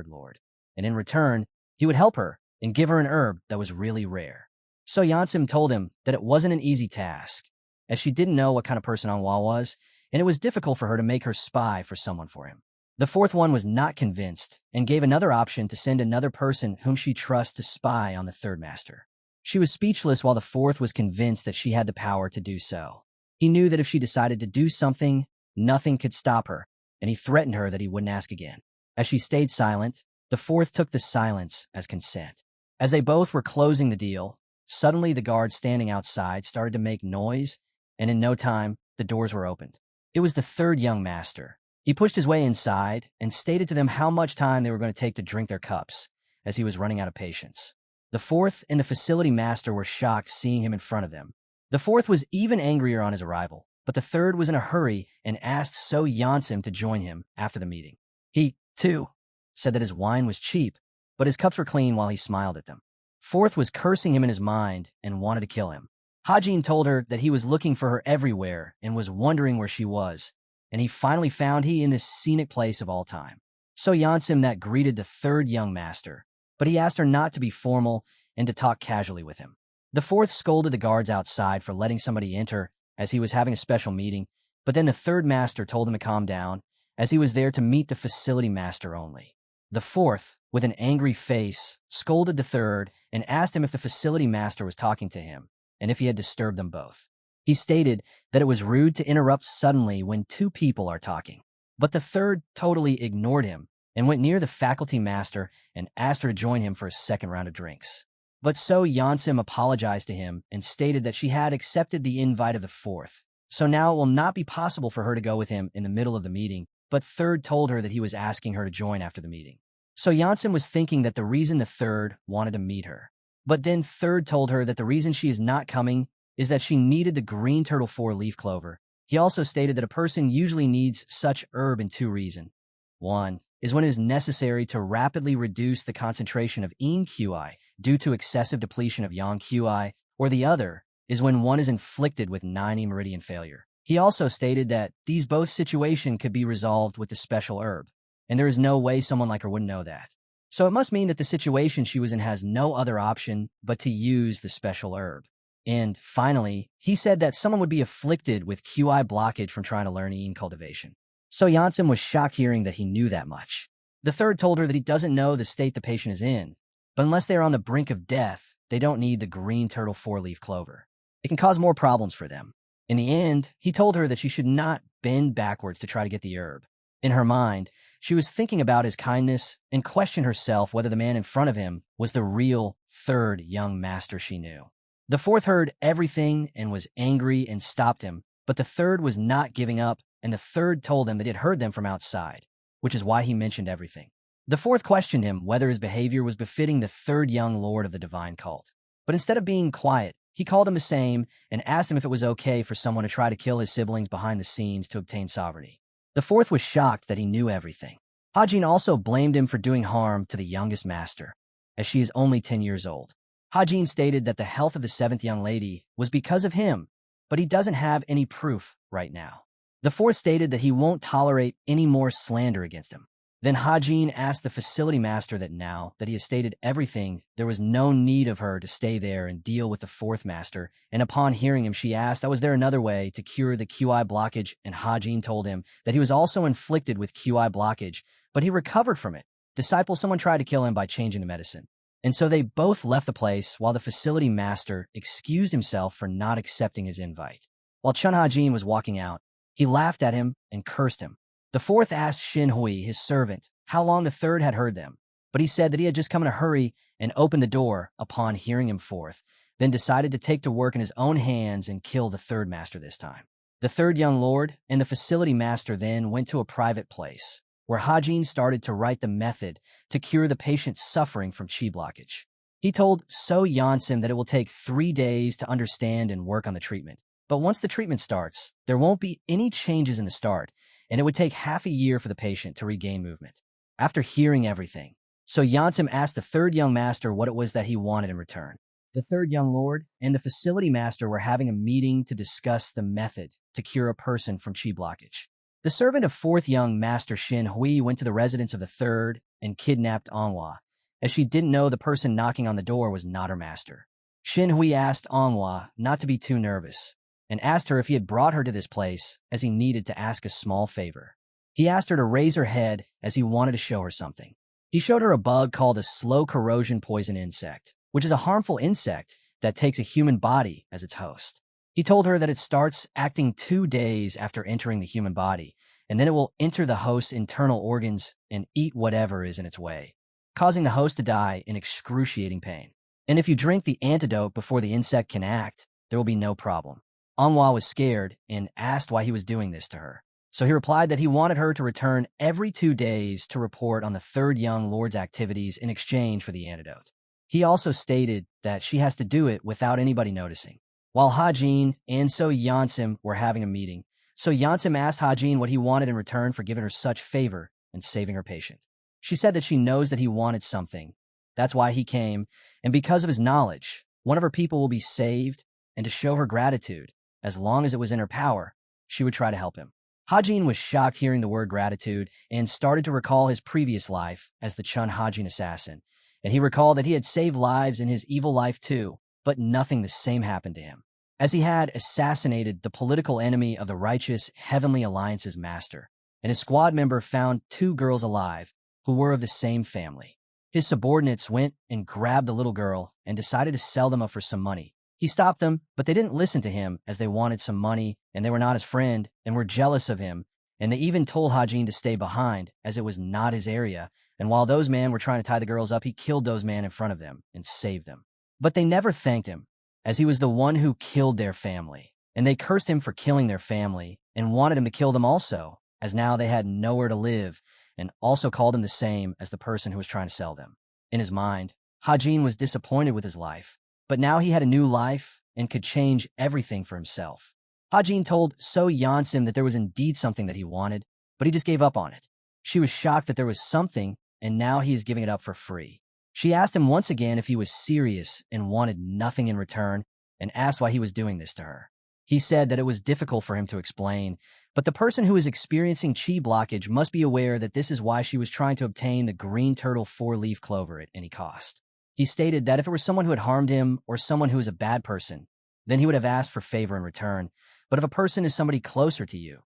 lord, and in return, he would help her and give her an herb that was really rare. So Yansim told him that it wasn't an easy task, as she didn't know what kind of person Manhwa was, and it was difficult for her to make her spy for someone for him. The fourth one was not convinced and gave another option to send another person whom she trusts to spy on the third master. She was speechless while the fourth was convinced that she had the power to do so. He knew that if she decided to do something, nothing could stop her, and he threatened her that he wouldn't ask again. As she stayed silent, the fourth took the silence as consent. As they both were closing the deal, suddenly the guards standing outside started to make noise, and in no time, the doors were opened. It was the third young master. He pushed his way inside and stated to them how much time they were going to take to drink their cups, as he was running out of patience. The fourth and the facility master were shocked seeing him in front of them. The fourth was even angrier on his arrival, but the third was in a hurry and asked So Yansim to join him after the meeting. He, too, said that his wine was cheap, but his cups were clean while he smiled at them. Fourth was cursing him in his mind and wanted to kill him. Hajin told her that he was looking for her everywhere and was wondering where she was, and he finally found he in this scenic place of all time. So Yansim that greeted the third young master, but he asked her not to be formal and to talk casually with him. The fourth scolded the guards outside for letting somebody enter as he was having a special meeting, but then the third master told him to calm down as he was there to meet the facility master only. The fourth, with an angry face, scolded the third and asked him if the facility master was talking to him and if he had disturbed them both. He stated that it was rude to interrupt suddenly when two people are talking, but the third totally ignored him and went near the faculty master and asked her to join him for a second round of drinks. But So Yansim apologized to him and stated that she had accepted the invite of the fourth, so now it will not be possible for her to go with him in the middle of the meeting, but third told her that he was asking her to join after the meeting. So Yansim was thinking that the reason the third wanted to meet her, but then third told her that the reason she is not coming is that she needed the green turtle four-leaf clover. He also stated that a person usually needs such herb in two reasons. One is when it is necessary to rapidly reduce the concentration of yin qi due to excessive depletion of yang qi, or the other is when one is inflicted with 90 meridian failure. He also stated that these both situations could be resolved with the special herb, and there is no way someone like her wouldn't know that. So it must mean that the situation she was in has no other option but to use the special herb. And finally, he said that someone would be afflicted with QI blockage from trying to learn yin cultivation. So Yansim was shocked hearing that he knew that much. The third told her that he doesn't know the state the patient is in, but unless they are on the brink of death, they don't need the green turtle four-leaf clover. It can cause more problems for them. In the end, he told her that she should not bend backwards to try to get the herb. In her mind, she was thinking about his kindness and questioned herself whether the man in front of him was the real third young master she knew. The fourth heard everything and was angry and stopped him, but the third was not giving up, and the third told him that he had heard them from outside, which is why he mentioned everything. The fourth questioned him whether his behavior was befitting the third young lord of the divine cult. But instead of being quiet, he called him the same and asked him if it was okay for someone to try to kill his siblings behind the scenes to obtain sovereignty. The fourth was shocked that he knew everything. Hajin also blamed him for doing harm to the youngest master, as she is only 10 years old. Hajin stated that the health of the seventh young lady was because of him, but he doesn't have any proof right now. The fourth stated that he won't tolerate any more slander against him. Then Hajin asked the facility master that now that he has stated everything, there was no need of her to stay there and deal with the fourth master, and upon hearing him, she asked that was there another way to cure the QI blockage, and Hajin told him that he was also inflicted with QI blockage, but he recovered from it. Someone tried to kill him by changing the medicine. And so they both left the place while the facility master excused himself for not accepting his invite. While Chun Hajin was walking out, he laughed at him and cursed him. The fourth asked Shin Hui, his servant, how long the third had heard them, but he said that he had just come in a hurry and opened the door upon hearing him forth, then decided to take to work in his own hands and kill the third master this time. The third young lord and the facility master then went to a private place, where Hajin started to write the method to cure the patient suffering from chi blockage. He told So Yansim that it will take 3 days to understand and work on the treatment, but once the treatment starts, there won't be any changes in the start, and it would take half a year for the patient to regain movement. After hearing everything, So Yansim asked the third young master what it was that he wanted in return. The third young lord and the facility master were having a meeting to discuss the method to cure a person from chi blockage. The servant of fourth young master Shin Hui went to the residence of the third and kidnapped Manhwa, as she didn't know the person knocking on the door was not her master. Shin Hui asked Manhwa not to be too nervous, and asked her if he had brought her to this place as he needed to ask a small favor. He asked her to raise her head as he wanted to show her something. He showed her a bug called a slow corrosion poison insect, which is a harmful insect that takes a human body as its host. He told her that it starts acting 2 days after entering the human body, and then it will enter the host's internal organs and eat whatever is in its way, causing the host to die in excruciating pain. And if you drink the antidote before the insect can act, there will be no problem. Manhwa was scared and asked why he was doing this to her. So he replied that he wanted her to return every 2 days to report on the third young lord's activities in exchange for the antidote. He also stated that she has to do it without anybody noticing. While Hajin and So Yansim were having a meeting, So Yansim asked Hajin what he wanted in return for giving her such favor and saving her patient. She said that she knows that he wanted something. That's why he came, and because of his knowledge, one of her people will be saved, and to show her gratitude, as long as it was in her power, she would try to help him. Hajin was shocked hearing the word gratitude and started to recall his previous life as the Chun Hajin assassin, and he recalled that he had saved lives in his evil life too, but nothing the same happened to him, as he had assassinated the political enemy of the righteous Heavenly Alliance's master, and his squad member found 2 girls alive who were of the same family. His subordinates went and grabbed the little girl and decided to sell them up for some money. He stopped them, but they didn't listen to him as they wanted some money, and they were not his friend and were jealous of him, and they even told Hajin to stay behind as it was not his area, and while those men were trying to tie the girls up, he killed those men in front of them and saved them. But they never thanked him, as he was the one who killed their family, and they cursed him for killing their family and wanted him to kill them also, as now they had nowhere to live, and also called him the same as the person who was trying to sell them. In his mind, Hajin was disappointed with his life, but now he had a new life and could change everything for himself. Hajin told So Yansim that there was indeed something that he wanted, but he just gave up on it. She was shocked that there was something, and now he is giving it up for free. She asked him once again if he was serious and wanted nothing in return, and asked why he was doing this to her. He said that it was difficult for him to explain, but the person who is experiencing chi blockage must be aware that this is why she was trying to obtain the green turtle 4-leaf clover at any cost. He stated that if it were someone who had harmed him or someone who was a bad person, then he would have asked for favor in return. But if a person is somebody closer to you,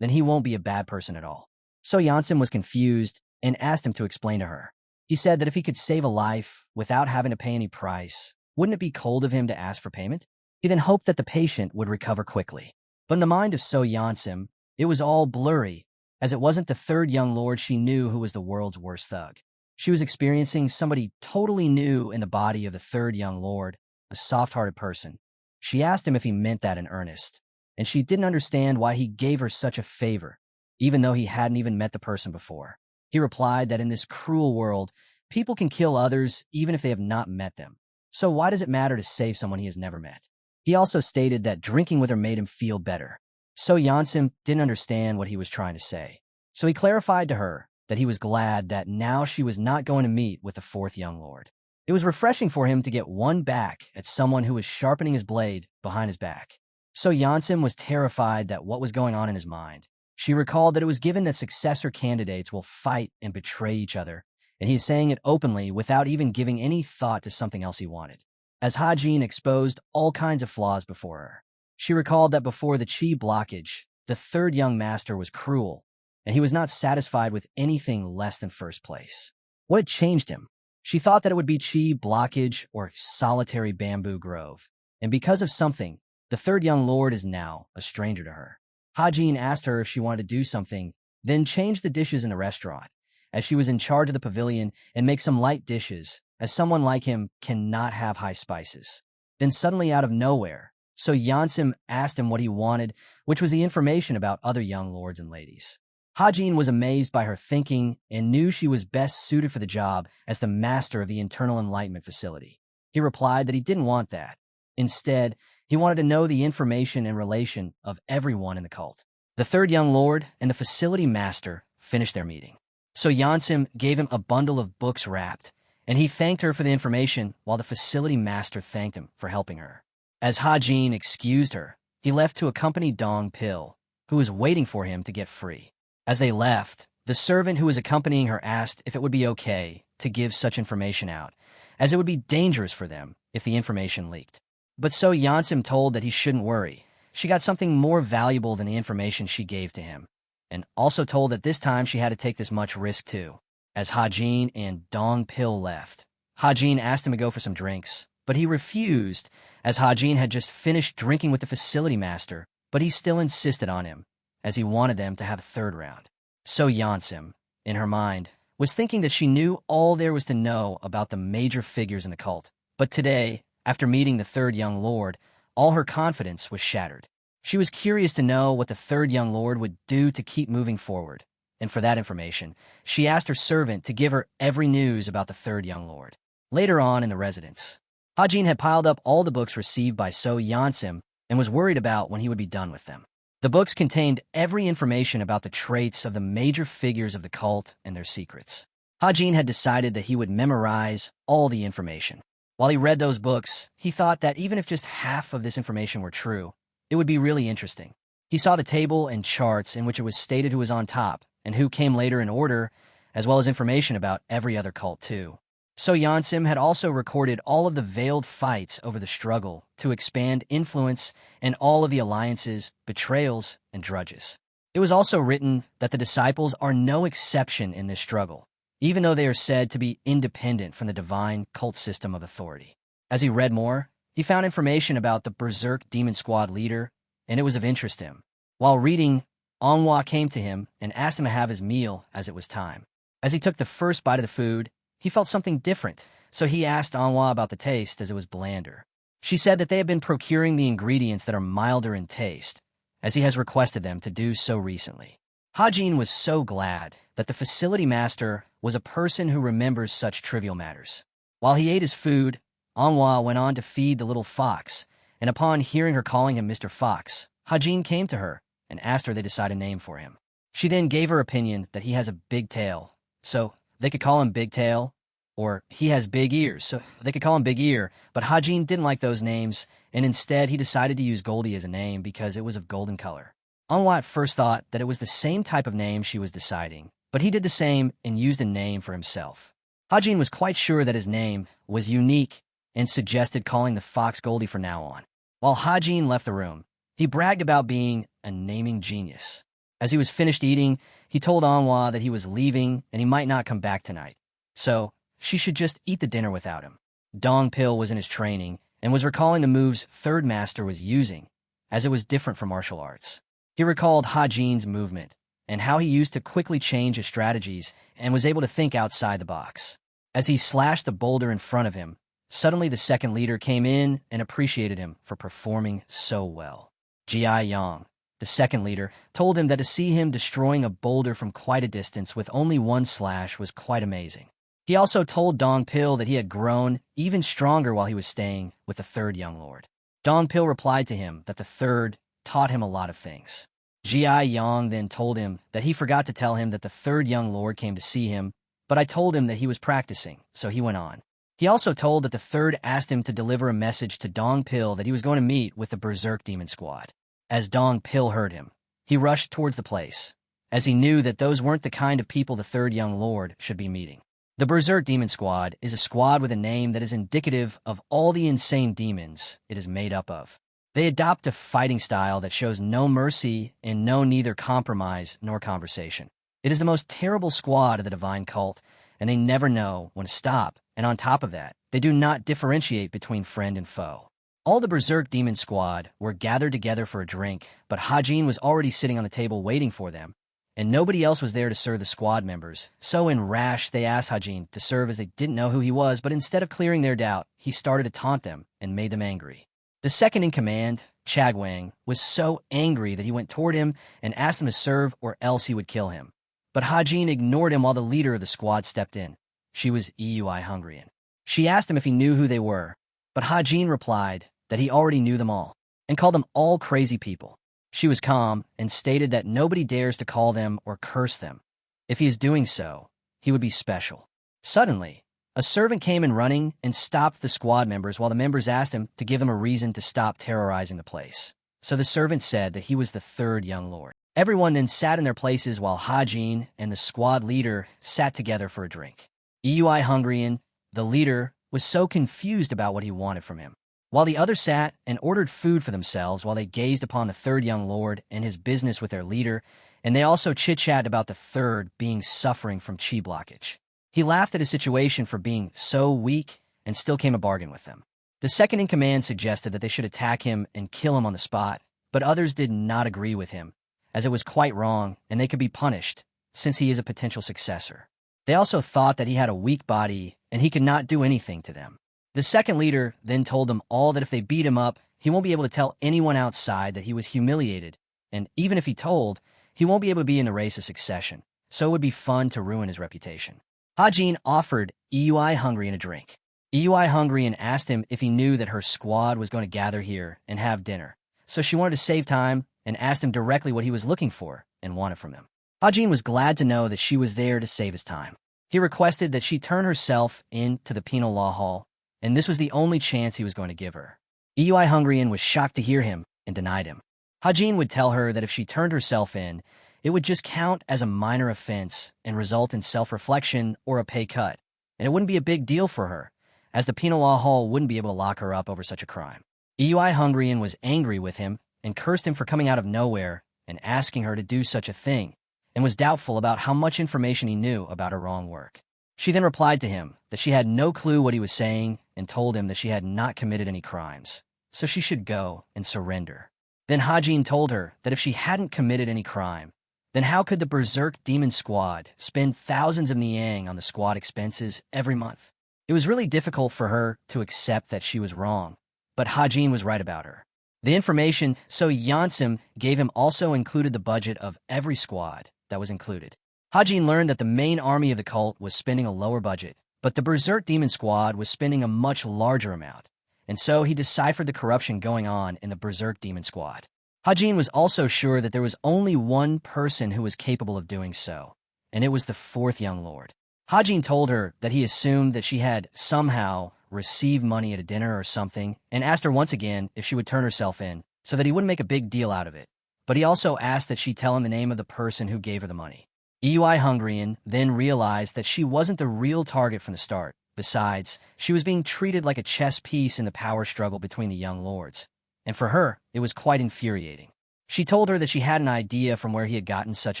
then he won't be a bad person at all. So Yansim was confused and asked him to explain to her. He said that if he could save a life without having to pay any price, wouldn't it be cold of him to ask for payment? He then hoped that the patient would recover quickly. But in the mind of So Yansim, it was all blurry, as it wasn't the third young lord she knew who was the world's worst thug. She was experiencing somebody totally new in the body of the third young lord, a soft-hearted person. She asked him if he meant that in earnest, and she didn't understand why he gave her such a favor, even though he hadn't even met the person before. He replied that in this cruel world, people can kill others even if they have not met them. So why does it matter to save someone he has never met? He also stated that drinking with her made him feel better. So Yansim didn't understand what he was trying to say. So he clarified to her that he was glad that now she was not going to meet with the fourth young lord. It was refreshing for him to get one back at someone who was sharpening his blade behind his back. So Yansim was terrified that what was going on in his mind. She recalled that it was given that successor candidates will fight and betray each other, and he is saying it openly without even giving any thought to something else he wanted. As Hajin exposed all kinds of flaws before her, she recalled that before the chi blockage, the third young master was cruel, and he was not satisfied with anything less than first place. What had changed him? She thought that it would be chi blockage or solitary bamboo grove, and because of something, the third young lord is now a stranger to her. Hajin asked her if she wanted to do something, then change the dishes in the restaurant, as she was in charge of the pavilion, and make some light dishes, as someone like him cannot have high spices. Then suddenly out of nowhere, so Yansim asked him what he wanted, which was the information about other young lords and ladies. Hajin was amazed by her thinking and knew she was best suited for the job as the master of the internal enlightenment facility. He replied that he didn't want that. Instead, he wanted to know the information and relation of everyone in the cult. The third young lord and the facility master finished their meeting. So Yansim gave him a bundle of books wrapped, and he thanked her for the information while the facility master thanked him for helping her. As Hajin excused her, he left to accompany Dong Pil, who was waiting for him to get free. As they left, the servant who was accompanying her asked if it would be okay to give such information out, as it would be dangerous for them if the information leaked. But so Yansim told that he shouldn't worry. She got something more valuable than the information she gave to him, and also told that this time she had to take this much risk too. As Hajin and Dong Pil left, Hajin asked him to go for some drinks, but he refused, as Hajin had just finished drinking with the facility master, but he still insisted on him, as he wanted them to have a third round. So Yansim, in her mind, was thinking that she knew all there was to know about the major figures in the cult. But today, after meeting the third young lord, all her confidence was shattered. She was curious to know what the third young lord would do to keep moving forward, and for that information, she asked her servant to give her every news about the third young lord. Later on in the residence, Hajin had piled up all the books received by So Yansim and was worried about when he would be done with them. The books contained every information about the traits of the major figures of the cult and their secrets. Hajin had decided that he would memorize all the information. While he read those books, he thought that even if just half of this information were true, it would be really interesting. He saw the table and charts in which it was stated who was on top and who came later in order, as well as information about every other cult too. So Yansim had also recorded all of the veiled fights over the struggle to expand influence and all of the alliances, betrayals, and drudges. It was also written that the disciples are no exception in this struggle, even though they are said to be independent from the divine cult system of authority. As he read more, he found information about the Berserk Demon Squad leader, and it was of interest to him. While reading, Manhwa came to him and asked him to have his meal as it was time. As he took the first bite of the food, he felt something different, so he asked Manhwa about the taste as it was blander. She said that they have been procuring the ingredients that are milder in taste, as he has requested them to do so recently. Hajin was so glad that the facility master was a person who remembers such trivial matters. While he ate his food, Manhwa went on to feed the little fox, and upon hearing her calling him Mr. Fox, Hajin came to her and asked her to decide a name for him. She then gave her opinion that he has a big tail, so they could call him Big Tail, or he has big ears, so they could call him Big Ear, but Hajin didn't like those names, and instead he decided to use Goldie as a name because it was of golden color. Manhwa at first thought that it was the same type of name she was deciding, but he did the same and used a name for himself. Hajin was quite sure that his name was unique and suggested calling the fox Goldie from now on. While Hajin left the room, he bragged about being a naming genius. As he was finished eating, he told Manhwa that he was leaving and he might not come back tonight, so she should just eat the dinner without him. Dong Pil was in his training and was recalling the moves third master was using, as it was different from martial arts. He recalled Hajin's movement and how he used to quickly change his strategies and was able to think outside the box. As he slashed the boulder in front of him, suddenly the second leader came in and appreciated him for performing so well. Jia Yang, the second leader, told him that to see him destroying a boulder from quite a distance with only one slash was quite amazing. He also told Dong Pil that he had grown even stronger while he was staying with the third young lord. Dong Pil replied to him that the third taught him a lot of things. Jia Yang then told him that he forgot to tell him that the third young lord came to see him, but I told him that he was practicing, so he went on. He also told that the third asked him to deliver a message to Dong Pil that he was going to meet with the Berserk Demon Squad. As Dong Pil heard him, he rushed towards the place, as he knew that those weren't the kind of people the third young lord should be meeting. The Berserk Demon Squad is a squad with a name that is indicative of all the insane demons it is made up of. They adopt a fighting style that shows no mercy and no neither compromise nor conversation. It is the most terrible squad of the divine cult, and they never know when to stop, and on top of that, they do not differentiate between friend and foe. All the Berserk Demon Squad were gathered together for a drink, but Hajin was already sitting on the table waiting for them, and nobody else was there to serve the squad members. So in rash, they asked Hajin to serve as they didn't know who he was, but instead of clearing their doubt, he started to taunt them and made them angry. The second in command, Chagwang, was so angry that he went toward him and asked him to serve or else he would kill him. But Hajin ignored him while the leader of the squad stepped in. She was Hong Yurin. She asked him if he knew who they were, but Hajin replied that he already knew them all and called them all crazy people. She was calm and stated that nobody dares to call them or curse them. If he is doing so, he would be special. Suddenly, a servant came in running and stopped the squad members while the members asked him to give them a reason to stop terrorizing the place. So the servant said that he was the third young lord. Everyone then sat in their places while Hajin and the squad leader sat together for a drink. Hong Yurin, the leader, was so confused about what he wanted from him, while the others sat and ordered food for themselves while they gazed upon the third young lord and his business with their leader, and they also chit-chatted about the third being suffering from chi blockage. He laughed at his situation for being so weak and still came a bargain with them. The second in command suggested that they should attack him and kill him on the spot, but others did not agree with him, as it was quite wrong and they could be punished, since he is a potential successor. They also thought that he had a weak body and he could not do anything to them. The second leader then told them all that if they beat him up, he won't be able to tell anyone outside that he was humiliated, and even if he told, he won't be able to be in the race of succession, so it would be fun to ruin his reputation. Hajin offered Hong Yurin a drink. Hong Yurin asked him if he knew that her squad was going to gather here and have dinner, so she wanted to save time and asked him directly what he was looking for and wanted from them. Hajin was glad to know that she was there to save his time. He requested that she turn herself in to the penal law hall, and this was the only chance he was going to give her. Hong Yurin was shocked to hear him and denied him. Hajin would tell her that if she turned herself in, it would just count as a minor offense and result in self-reflection or a pay cut, and it wouldn't be a big deal for her, as the penal law hall wouldn't be able to lock her up over such a crime. Hong Yurin was angry with him and cursed him for coming out of nowhere and asking her to do such a thing, and was doubtful about how much information he knew about her wrong work. She then replied to him that she had no clue what he was saying and told him that she had not committed any crimes, so she should go and surrender. Then Hajin told her that if she hadn't committed any crime, then how could the Berserk Demon Squad spend thousands of Niang on the squad expenses every month? It was really difficult for her to accept that she was wrong, but Hajin was right about her. The information so Yansim gave him also included the budget of every squad that was included. Hajin learned that the main army of the cult was spending a lower budget, but the Berserk Demon Squad was spending a much larger amount, and so he deciphered the corruption going on in the Berserk Demon Squad. Hajin was also sure that there was only one person who was capable of doing so, and it was the fourth young lord. Hajin told her that he assumed that she had somehow received money at a dinner or something, and asked her once again if she would turn herself in, so that he wouldn't make a big deal out of it. But he also asked that she tell him the name of the person who gave her the money. Hong Yurin then realized that she wasn't the real target from the start. Besides, she was being treated like a chess piece in the power struggle between the young lords, and for her, it was quite infuriating. She told her that she had an idea from where he had gotten such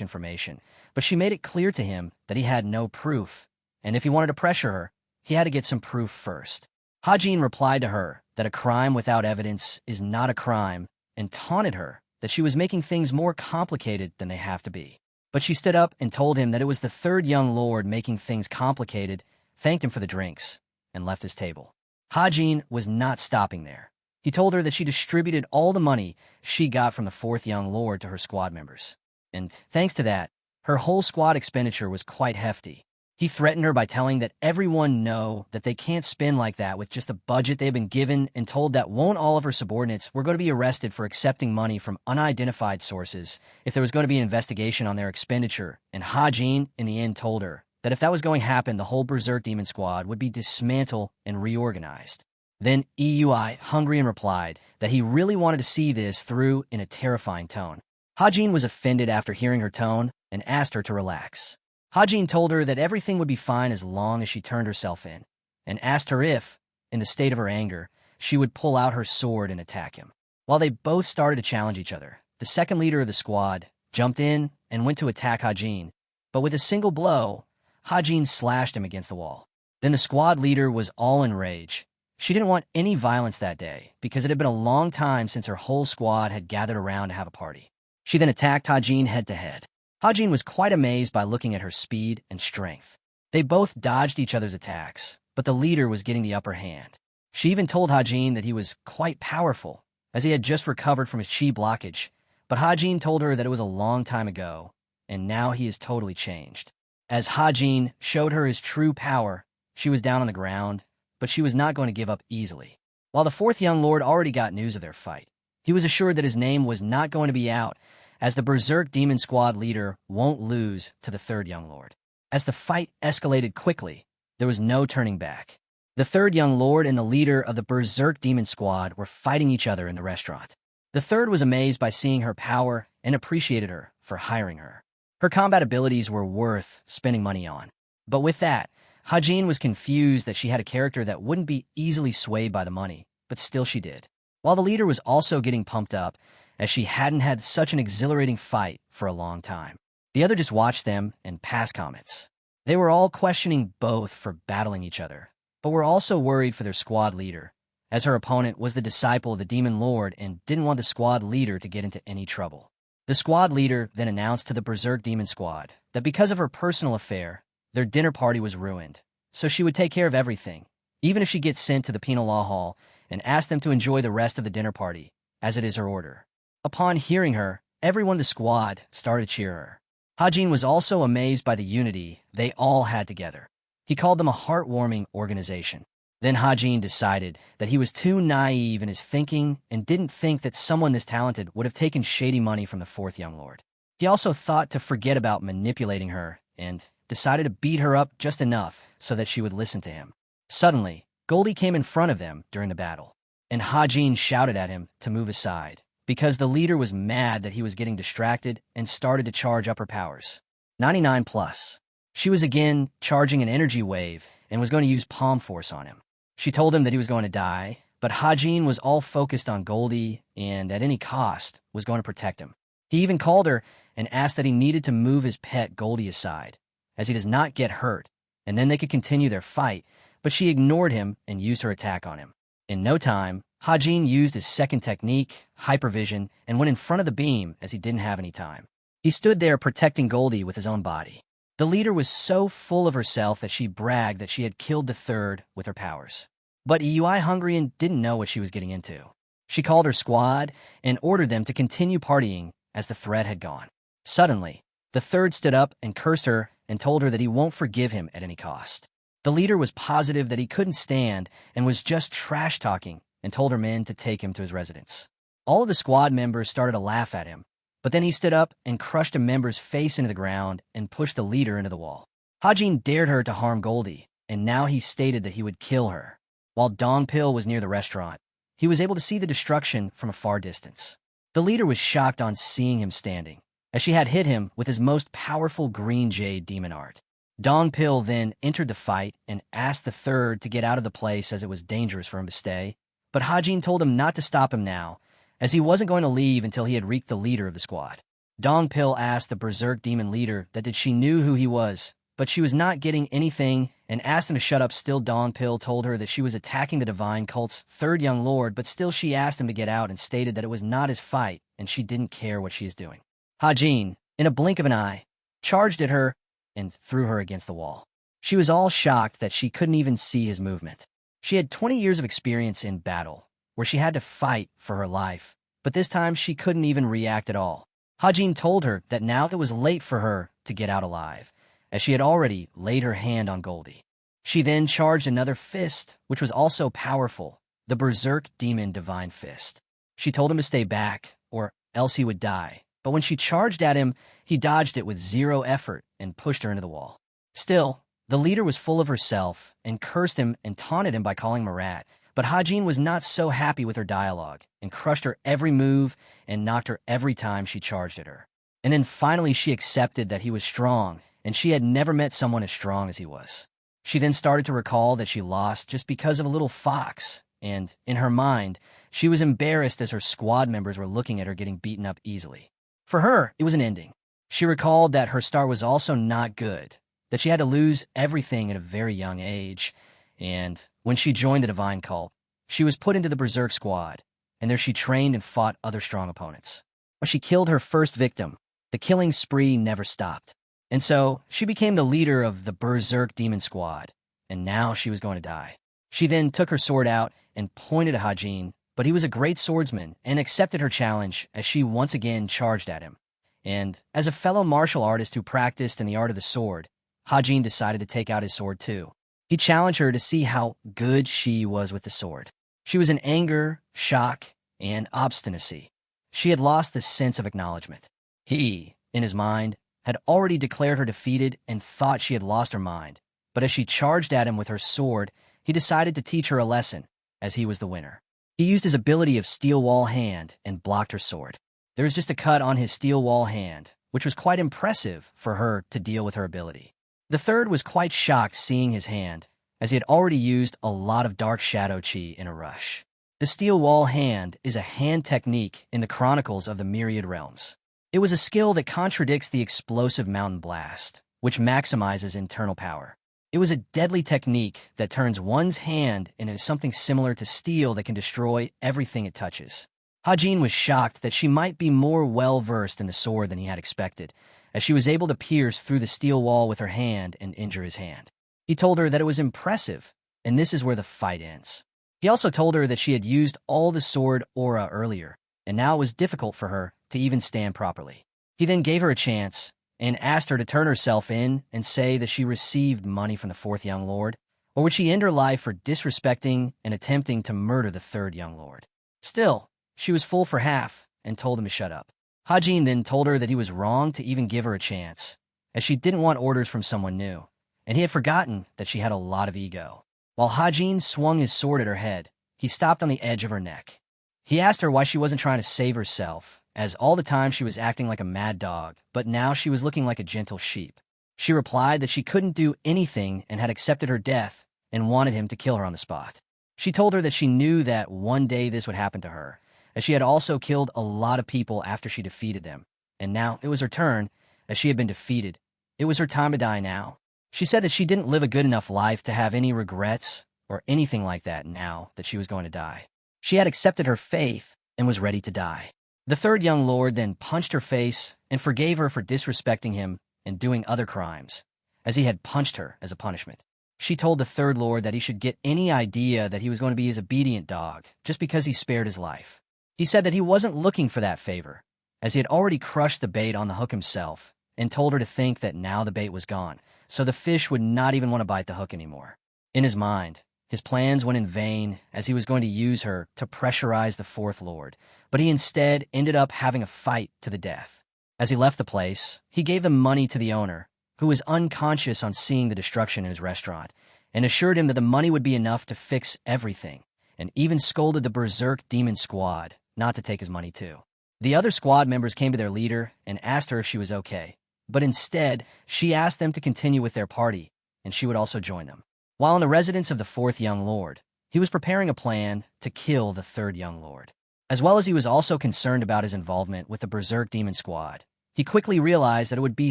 information, but she made it clear to him that he had no proof, and if he wanted to pressure her, he had to get some proof first. Hajin replied to her that a crime without evidence is not a crime, and taunted her that she was making things more complicated than they have to be. But she stood up and told him that it was the third young lord making things complicated, thanked him for the drinks, and left his table. Hajin was not stopping there. He told her that she distributed all the money she got from the fourth young lord to her squad members. And thanks to that, her whole squad expenditure was quite hefty. He threatened her by telling that everyone know that they can't spend like that with just the budget they've been given, and told that won't all of her subordinates were going to be arrested for accepting money from unidentified sources if there was going to be an investigation on their expenditure, and Hajin in the end told her that if that was going to happen, the whole Berserk Demon Squad would be dismantled and reorganized. Then Hong Yurin replied that he really wanted to see this through in a terrifying tone. Hajin was offended after hearing her tone and asked her to relax. Hajin told her that everything would be fine as long as she turned herself in, and asked her if, in the state of her anger, she would pull out her sword and attack him. While they both started to challenge each other, the second leader of the squad jumped in and went to attack Hajin, but with a single blow, Hajin slashed him against the wall. Then the squad leader was all in rage. She didn't want any violence that day because it had been a long time since her whole squad had gathered around to have a party. She then attacked Hajin head-to-head. Hajin was quite amazed by looking at her speed and strength. They both dodged each other's attacks, but the leader was getting the upper hand. She even told Hajin that he was quite powerful, as he had just recovered from his chi blockage, but Hajin told her that it was a long time ago, and now he is totally changed. As Hajin showed her his true power, she was down on the ground, but she was not going to give up easily. While the fourth young lord already got news of their fight, he was assured that his name was not going to be out, as the Berserk Demon Squad leader won't lose to the third young lord. As the fight escalated quickly, there was no turning back. The third young lord and the leader of the Berserk Demon Squad were fighting each other in the restaurant. The third was amazed by seeing her power and appreciated her for hiring her. Her combat abilities were worth spending money on. But with that, Hajin was confused that she had a character that wouldn't be easily swayed by the money, but still she did. While the leader was also getting pumped up, as she hadn't had such an exhilarating fight for a long time. The other just watched them and passed comments. They were all questioning both for battling each other, but were also worried for their squad leader, as her opponent was the disciple of the Demon Lord and didn't want the squad leader to get into any trouble. The squad leader then announced to the Berserk Demon Squad that because of her personal affair, their dinner party was ruined, so she would take care of everything, even if she gets sent to the penal law hall, and asked them to enjoy the rest of the dinner party, as it is her order. Upon hearing her, everyone in the squad started to cheer her. Hajin was also amazed by the unity they all had together. He called them a heartwarming organization. Then Hajin decided that he was too naive in his thinking and didn't think that someone this talented would have taken shady money from the fourth young lord. He also thought to forget about manipulating her and decided to beat her up just enough so that she would listen to him. Suddenly, Goldie came in front of them during the battle, and Hajin shouted at him to move aside, because the leader was mad that he was getting distracted and started to charge up her powers. 99 plus. She was again charging an energy wave and was going to use palm force on him. She told him that he was going to die, but Hajin was all focused on Goldie and at any cost was going to protect him. He even called her and asked that he needed to move his pet Goldie aside, as he does not get hurt, and then they could continue their fight, but she ignored him and used her attack on him. In no time, Hajin used his second technique, hypervision, and went in front of the beam as he didn't have any time. He stood there protecting Goldie with his own body. The leader was so full of herself that she bragged that she had killed the third with her powers. But Hong Yurin didn't know what she was getting into. She called her squad and ordered them to continue partying as the threat had gone. Suddenly, the third stood up and cursed her and told her that he won't forgive him at any cost. The leader was positive that he couldn't stand and was just trash-talking and told her men to take him to his residence. All of the squad members started to laugh at him, but then he stood up and crushed a member's face into the ground and pushed the leader into the wall. Hajin dared her to harm Goldie, and now he stated that he would kill her. While Dongpil was near the restaurant, he was able to see the destruction from a far distance. The leader was shocked on seeing him standing, as she had hit him with his most powerful green jade demon art. Dongpil then entered the fight and asked the third to get out of the place as it was dangerous for him to stay, but Hajin told him not to stop him now, as he wasn't going to leave until he had wreaked the leader of the squad. Dongpil asked the Berserk demon leader that she knew who he was, but she was not getting anything and asked him to shut up. Still, Dongpil told her that she was attacking the divine cult's third young lord, but still she asked him to get out and stated that it was not his fight and she didn't care what she is doing. Hajin, in a blink of an eye, charged at her and threw her against the wall. She was all shocked that she couldn't even see his movement. She had 20 years of experience in battle, where she had to fight for her life, but this time she couldn't even react at all. Hajin told her that now it was late for her to get out alive, as she had already laid her hand on Goldie. She then charged another fist, which was also powerful, the Berserk Demon Divine Fist. She told him to stay back, or else he would die, but when she charged at him, he dodged it with zero effort and pushed her into the wall. Still, the leader was full of herself and cursed him and taunted him by calling him a rat. But Hajin was not so happy with her dialogue and crushed her every move and knocked her every time she charged at her. And then finally she accepted that he was strong, and she had never met someone as strong as he was. She then started to recall that she lost just because of a little fox, and, in her mind, she was embarrassed as her squad members were looking at her getting beaten up easily. For her, it was an ending. She recalled that her star was also not good, that she had to lose everything at a very young age, and when she joined the divine cult, she was put into the Berserk squad, and there she trained and fought other strong opponents. When she killed her first victim, the killing spree never stopped. And so, she became the leader of the Berserk Demon Squad, and now she was going to die. She then took her sword out and pointed at Hajin, but he was a great swordsman and accepted her challenge as she once again charged at him. And, as a fellow martial artist who practiced in the art of the sword, Hajin decided to take out his sword too. He challenged her to see how good she was with the sword. She was in anger, shock, and obstinacy. She had lost the sense of acknowledgement. He, in his mind, had already declared her defeated and thought she had lost her mind, but as she charged at him with her sword, he decided to teach her a lesson, as he was the winner. He used his ability of Steel Wall Hand and blocked her sword. There was just a cut on his Steel Wall Hand, which was quite impressive for her to deal with her ability. The third was quite shocked seeing his hand, as he had already used a lot of Dark Shadow Chi in a rush. The Steel Wall Hand is a hand technique in the Chronicles of the Myriad Realms. It was a skill that contradicts the explosive Mountain Blast, which maximizes internal power. It was a deadly technique that turns one's hand into something similar to steel that can destroy everything it touches. Hajin was shocked that she might be more well-versed in the sword than he had expected, as she was able to pierce through the steel wall with her hand and injure his hand. He told her that it was impressive, and this is where the fight ends. He also told her that she had used all the sword aura earlier, and now it was difficult for her to even stand properly. He then gave her a chance and asked her to turn herself in and say that she received money from the fourth young lord, or would she end her life for disrespecting and attempting to murder the third young lord. Still, she was full for half and told him to shut up. Hajin then told her that he was wrong to even give her a chance, as she didn't want orders from someone new, and he had forgotten that she had a lot of ego. While Hajin swung his sword at her head, he stopped on the edge of her neck. He asked her why she wasn't trying to save herself, as all the time she was acting like a mad dog, but now she was looking like a gentle sheep. She replied that she couldn't do anything and had accepted her death and wanted him to kill her on the spot. She told her that she knew that one day this would happen to her, as she had also killed a lot of people after she defeated them, and now it was her turn, as she had been defeated. It was her time to die now. She said that she didn't live a good enough life to have any regrets or anything like that now that she was going to die. She had accepted her faith and was ready to die. The third young lord then punched her face and forgave her for disrespecting him and doing other crimes, as he had punched her as a punishment. She told the third lord that he should get any idea that he was going to be his obedient dog just because he spared his life. He said that he wasn't looking for that favor, as he had already crushed the bait on the hook himself and told her to think that now the bait was gone, so the fish would not even want to bite the hook anymore. In his mind, his plans went in vain, as he was going to use her to pressurize the fourth lord, but he instead ended up having a fight to the death. As he left the place, he gave the money to the owner, who was unconscious on seeing the destruction in his restaurant, and assured him that the money would be enough to fix everything, and even scolded the Berserk Demon Squad not to take his money too. The other squad members came to their leader and asked her if she was okay, but instead, she asked them to continue with their party, and she would also join them. While in the residence of the fourth young lord, he was preparing a plan to kill the third young lord. As well as he was also concerned about his involvement with the Berserk Demon Squad, he quickly realized that it would be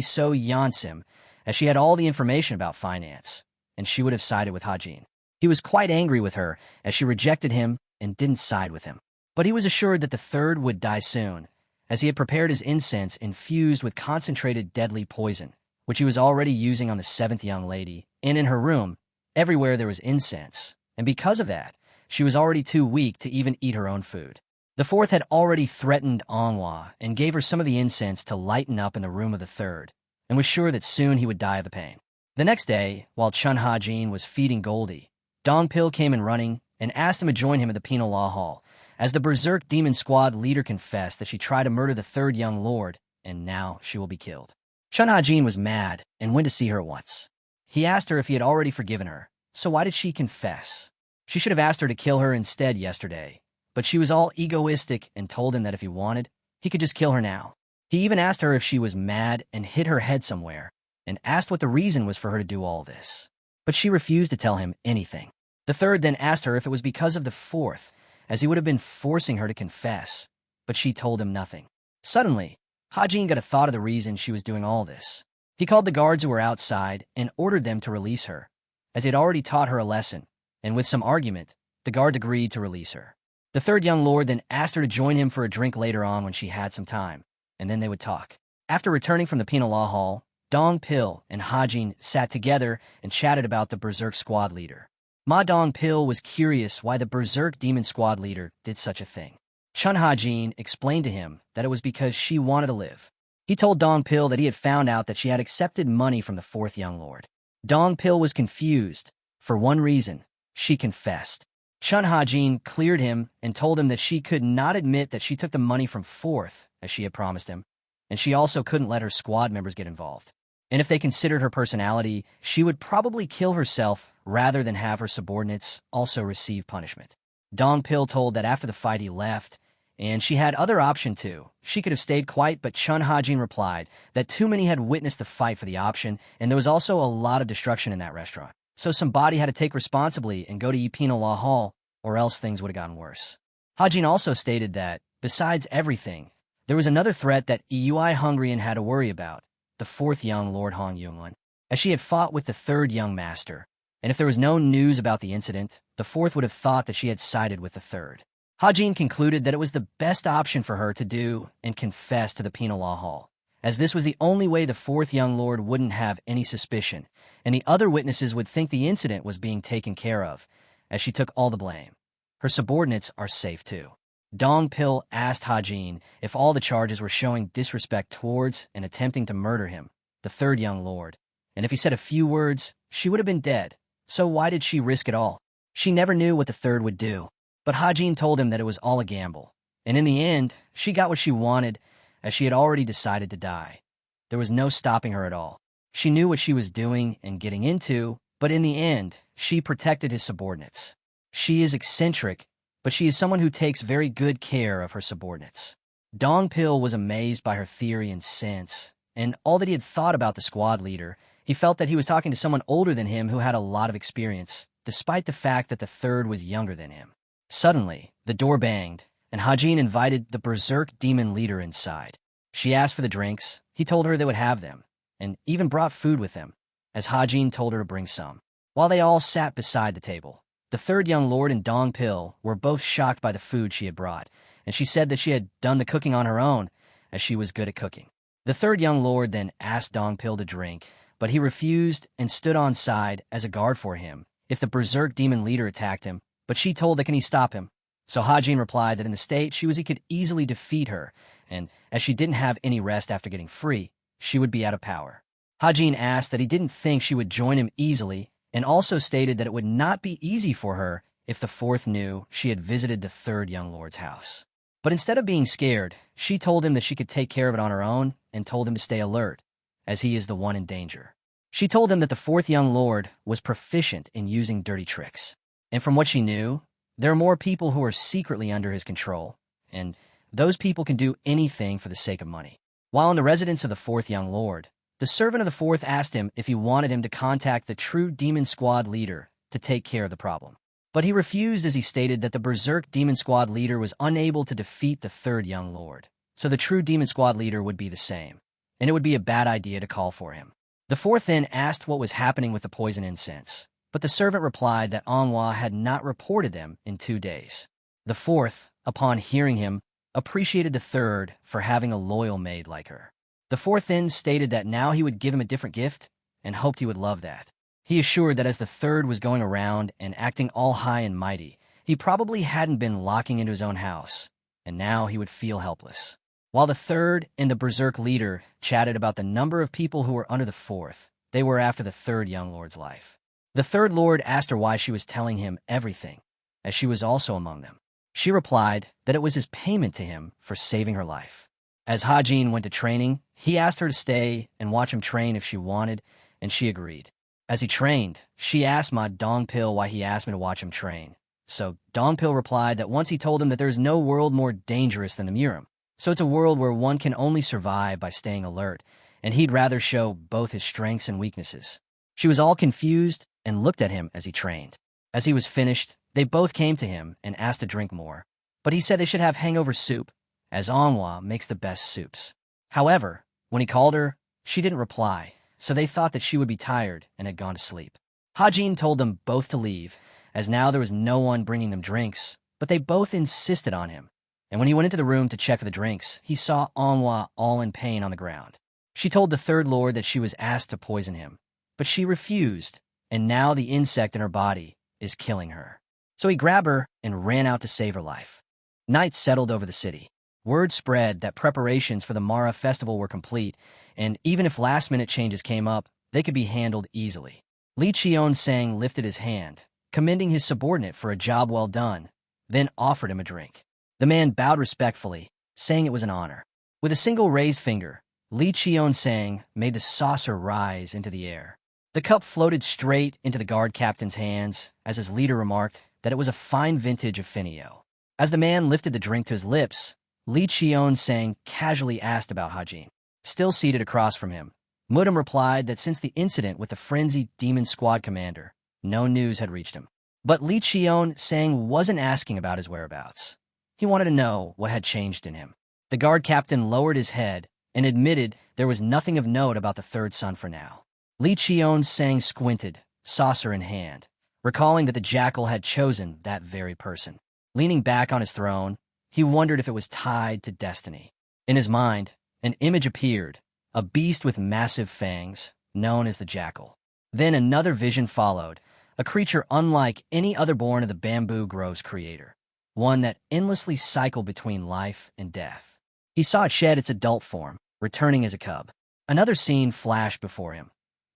so Yansim, as she had all the information about finance, and she would have sided with Hajin. He was quite angry with her, as she rejected him and didn't side with him. But he was assured that the third would die soon, as he had prepared his incense infused with concentrated deadly poison, which he was already using on the seventh young lady, and in her room, everywhere there was incense, and because of that, she was already too weak to even eat her own food. The fourth had already threatened Manhwa and gave her some of the incense to lighten up in the room of the third, and was sure that soon he would die of the pain. The next day, while Chun Hajin was feeding Goldie, Dongpil came in running and asked him to join him at the penal law hall, as the Berserk Demon Squad leader confessed that she tried to murder the third young lord, and now she will be killed. Chun Hajin was mad and went to see her once. He asked her if he had already forgiven her, so why did she confess? She should have asked her to kill her instead yesterday, but she was all egoistic and told him that if he wanted, he could just kill her now. He even asked her if she was mad and hid her head somewhere, and asked what the reason was for her to do all this. But she refused to tell him anything. The third then asked her if it was because of the fourth, as he would have been forcing her to confess, but she told him nothing. Suddenly, Hajin got a thought of the reason she was doing all this. He called the guards who were outside and ordered them to release her, as he had already taught her a lesson, and with some argument, the guard agreed to release her. The third young lord then asked her to join him for a drink later on when she had some time, and then they would talk. After returning from the penal law hall, Dong Pil and Hajin sat together and chatted about the Berserk squad leader. Ma Dong Pil was curious why the Berserk demon squad leader did such a thing. Chun Hajin explained to him that it was because she wanted to live. He told Dong Pil that he had found out that she had accepted money from the fourth young lord. Dong Pil was confused. For one reason, she confessed. Chun Hajin cleared him and told him that she could not admit that she took the money from fourth, as she had promised him, and she also couldn't let her squad members get involved. And if they considered her personality, she would probably kill herself rather than have her subordinates also receive punishment. Dong Pil told that after the fight he left, and she had other option too. She could have stayed quiet, but Chun Hajin replied that too many had witnessed the fight for the option, and there was also a lot of destruction in that restaurant. So somebody had to take responsibility and go to penal law hall, or else things would have gotten worse. Hajin also stated that, besides everything, there was another threat that Hong Yurin had to worry about, the fourth young Lord Hong Yurin, as she had fought with the third young master, and if there was no news about the incident, the fourth would have thought that she had sided with the third. Hajin concluded that it was the best option for her to do and confess to the penal law hall, as this was the only way the fourth young lord wouldn't have any suspicion, and the other witnesses would think the incident was being taken care of, as she took all the blame. Her subordinates are safe too. Dong Pil asked Hajin if all the charges were showing disrespect towards and attempting to murder him, the third young lord, and if he said a few words, she would have been dead. So why did she risk it all? She never knew what the third would do. But Hajin told him that it was all a gamble, and in the end, she got what she wanted, as she had already decided to die. There was no stopping her at all. She knew what she was doing and getting into, but in the end, she protected his subordinates. She is eccentric, but she is someone who takes very good care of her subordinates. Dong Pil was amazed by her theory and sense, and all that he had thought about the squad leader. He felt that he was talking to someone older than him who had a lot of experience, despite the fact that the third was younger than him. Suddenly, the door banged, and Hajin invited the Berserk demon leader inside. She asked for the drinks. He told her they would have them, and even brought food with them, as Hajin told her to bring some. While they all sat beside the table, the third young lord and Dong Pil were both shocked by the food she had brought, and she said that she had done the cooking on her own, as she was good at cooking. The third young lord then asked Dong Pil to drink, but he refused and stood on side as a guard for him if the Berserk demon leader attacked him. But she told that can he stop him? So Hajin replied that in the state he could easily defeat her, and as she didn't have any rest after getting free, she would be out of power. Hajin asked that he didn't think she would join him easily, and also stated that it would not be easy for her if the fourth knew she had visited the third young lord's house. But instead of being scared, she told him that she could take care of it on her own and told him to stay alert, as he is the one in danger. She told him that the fourth young lord was proficient in using dirty tricks. And from what she knew, there are more people who are secretly under his control, and those people can do anything for the sake of money. While in the residence of the fourth young lord, the servant of the fourth asked him if he wanted him to contact the true demon squad leader to take care of the problem. But he refused, as he stated that the Berserk demon squad leader was unable to defeat the third young lord, so the true demon squad leader would be the same, and it would be a bad idea to call for him. The fourth then asked what was happening with the poison incense, but the servant replied that Manhwa had not reported them in 2 days. The fourth, upon hearing him, appreciated the third for having a loyal maid like her. The fourth then stated that now he would give him a different gift and hoped he would love that. He assured that as the third was going around and acting all high and mighty, he probably hadn't been locking into his own house, and now he would feel helpless. While the third and the Berserk leader chatted about the number of people who were under the fourth, they were after the third young lord's life. The third lord asked her why she was telling him everything, as she was also among them. She replied that it was his payment to him for saving her life. As Hajin went to training, he asked her to stay and watch him train if she wanted, and she agreed. As he trained, she asked Ma Dongpil why he asked me to watch him train. So Dongpil replied that once he told him that there's no world more dangerous than the Murim. So it's a world where one can only survive by staying alert, and he'd rather show both his strengths and weaknesses. She was all confused and looked at him as he trained. As he was finished, they both came to him and asked to drink more. But he said they should have hangover soup, as Manhwa makes the best soups. However, when he called her, she didn't reply, so they thought that she would be tired and had gone to sleep. Hajin told them both to leave, as now there was no one bringing them drinks, but they both insisted on him. And when he went into the room to check for the drinks, he saw Manhwa all in pain on the ground. She told the third lord that she was asked to poison him, but she refused, and now the insect in her body is killing her. So he grabbed her and ran out to save her life. Night settled over the city. Word spread that preparations for the Mara festival were complete, and even if last-minute changes came up, they could be handled easily. Li Qian-sang lifted his hand, commending his subordinate for a job well done, then offered him a drink. The man bowed respectfully, saying it was an honor. With a single raised finger, Li Qian-sang made the saucer rise into the air. The cup floated straight into the guard captain's hands, as his leader remarked that it was a fine vintage of Finio. As the man lifted the drink to his lips, Li Qian-sang casually asked about Hajin. Still seated across from him, Mudam replied that since the incident with the frenzied demon squad commander, no news had reached him. But Li Qian-sang wasn't asking about his whereabouts. He wanted to know what had changed in him. The guard captain lowered his head and admitted there was nothing of note about the third son for now. Li Qian-sang squinted, saucer in hand, recalling that the jackal had chosen that very person. Leaning back on his throne, he wondered if it was tied to destiny. In his mind, an image appeared, a beast with massive fangs, known as the jackal. Then another vision followed, a creature unlike any other born of the bamboo grove's creator, one that endlessly cycled between life and death. He saw it shed its adult form, returning as a cub. Another scene flashed before him.